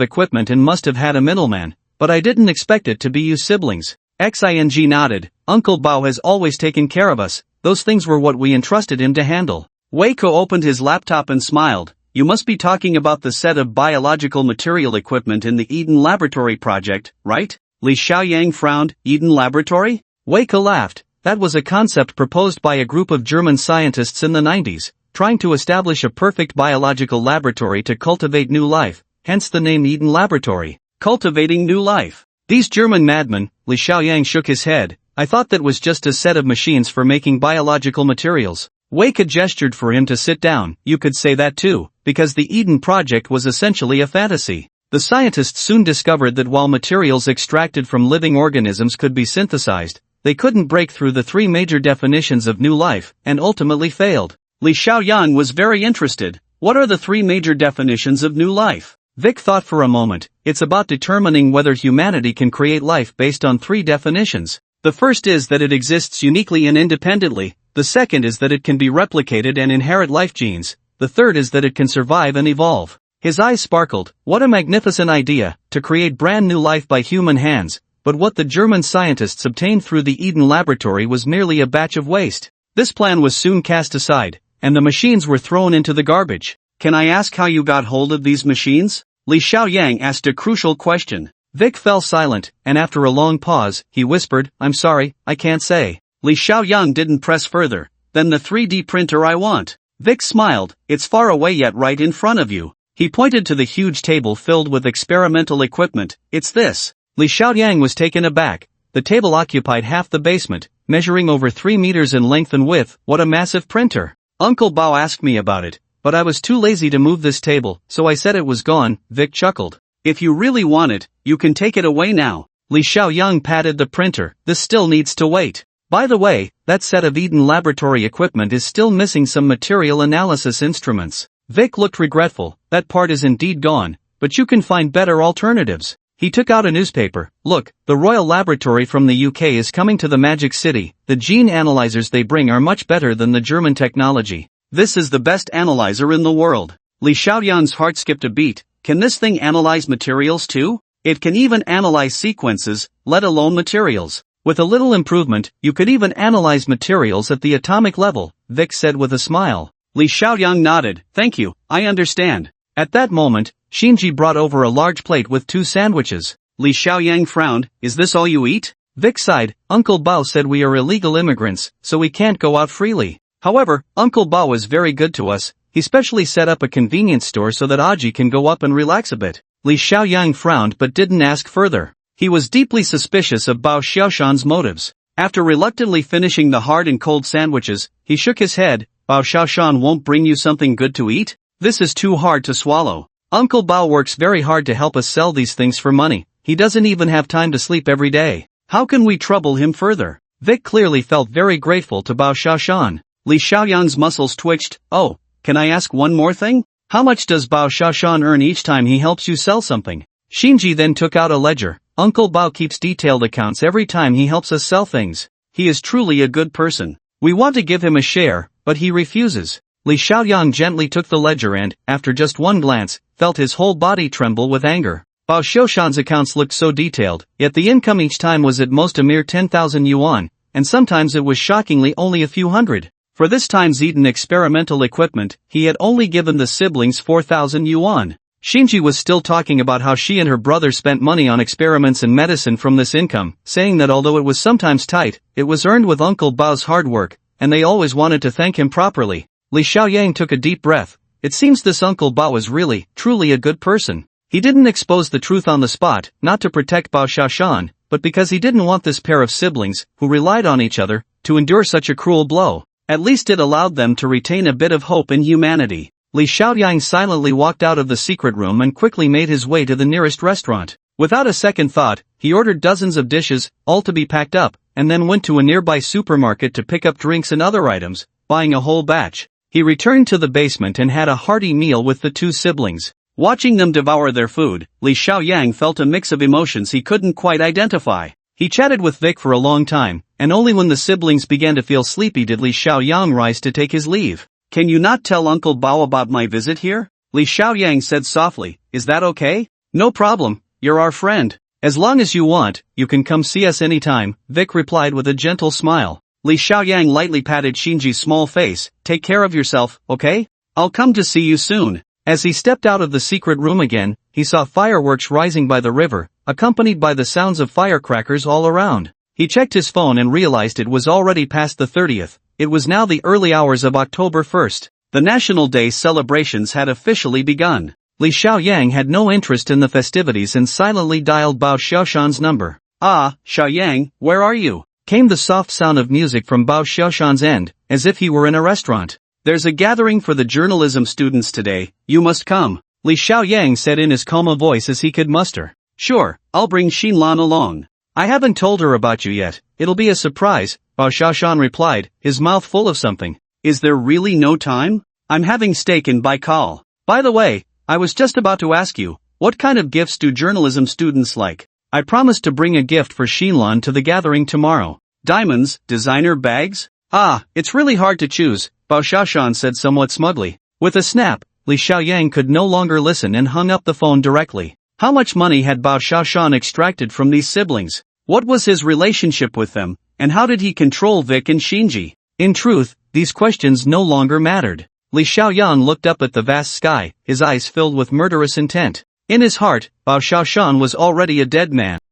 equipment and must have had a middleman, but I didn't expect it to be you siblings. XING nodded. Uncle Bao has always taken care of us. Those things were what we entrusted him to handle. Weike opened his laptop and smiled. You must be talking about the set of biological material equipment in the Eden Laboratory project, right? Li Xiaoyang frowned. Eden Laboratory? Weike laughed. That was a concept proposed by a group of German scientists in the 90s. Trying to establish a perfect biological laboratory to cultivate new life, hence the name Eden Laboratory. Cultivating new life. These German madmen. Li Xiaoyang shook his head. I thought that was just a set of machines for making biological materials. Weike gestured for him to sit down. You could say that too, because the Eden project was essentially a fantasy. The scientists soon discovered that while materials extracted from living organisms could be synthesized, they couldn't break through the three major definitions of new life, and ultimately failed. Li Xiaoyang was very interested. What are the three major definitions of new life? Vic thought for a moment. It's about determining whether humanity can create life based on three definitions. The first is that it exists uniquely and independently. The second is that it can be replicated and inherit life genes. The third is that it can survive and evolve. His eyes sparkled. What a magnificent idea, to create brand new life by human hands. But what the German scientists obtained through the Eden Laboratory was merely a batch of waste. This plan was soon cast aside, and the machines were thrown into the garbage. Can I ask how you got hold of these machines? Li Xiaoyang asked a crucial question. Vic fell silent, and after a long pause, he whispered, I'm sorry, I can't say. Li Xiaoyang didn't press further. Then the 3D printer I want. Vic smiled. It's far away yet right in front of you. He pointed to the huge table filled with experimental equipment. It's this. Li Xiaoyang was taken aback. The table occupied half the basement, measuring over 3 meters in length and width. What a massive printer. Uncle Bao asked me about it, but I was too lazy to move this table, so I said it was gone. Vic chuckled. If you really want it, you can take it away now. Li Xiaoyang patted the printer. This still needs to wait. By the way, that set of Eden Laboratory equipment is still missing some material analysis instruments. Vic looked regretful. That part is indeed gone, but you can find better alternatives. He took out a newspaper. Look, the Royal Laboratory from the UK is coming to the Magic City. The gene analyzers they bring are much better than the German technology. This is the best analyzer in the world. Li Xiaoyang's heart skipped a beat. Can this thing analyze materials too? It can even analyze sequences, let alone materials. With a little improvement, you could even analyze materials at the atomic level, Vic said with a smile. Li Xiaoyang nodded. Thank you, I understand. At that moment, Shinji brought over a large plate with 2 sandwiches. Li Xiaoyang frowned. Is this all you eat? Vic sighed. Uncle Bao said we are illegal immigrants, so we can't go out freely. However, Uncle Bao is very good to us. He specially set up a convenience store so that Aji can go up and relax a bit. Li Xiaoyang frowned but didn't ask further. He was deeply suspicious of Bao Xiaoshan's motives. After reluctantly finishing the hard and cold sandwiches, he shook his head. Bao Xiaoshan won't bring you something good to eat? This is too hard to swallow. Uncle Bao works very hard to help us sell these things for money. He doesn't even have time to sleep every day. How can we trouble him further? Vic clearly felt very grateful to Bao Xiaoshan. Li Xiaoyang's muscles twitched. Oh, can I ask one more thing? How much does Bao Xiaoshan earn each time he helps you sell something? Xinji then took out a ledger. Uncle Bao keeps detailed accounts every time he helps us sell things. He is truly a good person. We want to give him a share, but he refuses. Li Xiaoyang gently took the ledger and, after just one glance, felt his whole body tremble with anger. Bao Xiaoshan's accounts looked so detailed, yet the income each time was at most a mere 10,000 yuan, and sometimes it was shockingly only a few hundred. For this time's eaten experimental equipment, he had only given the siblings 4,000 yuan. Xinji was still talking about how she and her brother spent money on experiments and medicine from this income, saying that although it was sometimes tight, it was earned with Uncle Bao's hard work, and they always wanted to thank him properly. Li Xiaoyang took a deep breath. It seems this Uncle Bao was really, truly a good person. He didn't expose the truth on the spot, not to protect Bao Xiaoshan, but because he didn't want this pair of siblings, who relied on each other, to endure such a cruel blow. At least it allowed them to retain a bit of hope in humanity. Li Xiaoyang silently walked out of the secret room and quickly made his way to the nearest restaurant. Without a second thought, he ordered dozens of dishes, all to be packed up, and then went to a nearby supermarket to pick up drinks and other items, buying a whole batch. He returned to the basement and had a hearty meal with the two siblings. Watching them devour their food, Li Xiaoyang felt a mix of emotions he couldn't quite identify. He chatted with Vic for a long time, and only when the siblings began to feel sleepy did Li Xiaoyang rise to take his leave. Can you not tell Uncle Bao about my visit here? Li Xiaoyang said softly. Is that okay? No problem, you're our friend. As long as you want, you can come see us anytime, Vic replied with a gentle smile. Li Xiaoyang lightly patted Xinji's small face. Take care of yourself, okay? I'll come to see you soon. As he stepped out of the secret room again, he saw fireworks rising by the river, accompanied by the sounds of firecrackers all around. He checked his phone and realized it was already past the 30th. It was now the early hours of October 1st. The National Day celebrations had officially begun. Li Xiaoyang had no interest in the festivities and silently dialed Bao Xiaoshan's number. Ah, Xiaoyang, where are you? Came the soft sound of music from Bao Xiaoshan's end, as if he were in a restaurant. There's a gathering for the journalism students today, you must come. Li Xiaoyang said in as calm a voice as he could muster. Sure, I'll bring Xinlan along. I haven't told her about you yet, it'll be a surprise, Bao Xiaoshan replied, his mouth full of something. Is there really no time? I'm having steak in Baikal. By the way, I was just about to ask you, what kind of gifts do journalism students like? I promised to bring a gift for Xinlan to the gathering tomorrow. Diamonds, designer bags? Ah, it's really hard to choose, Bao Xiaoshan said somewhat smugly. With a snap, Li Xiaoyang could no longer listen and hung up the phone directly. How much money had Bao Xiaoshan extracted from these siblings? What was his relationship with them, and how did he control Vic and Xinji? In truth, these questions no longer mattered. Li Xiaoyang looked up at the vast sky, his eyes filled with murderous intent. In his heart, Bao Xiaoshan was already a dead man.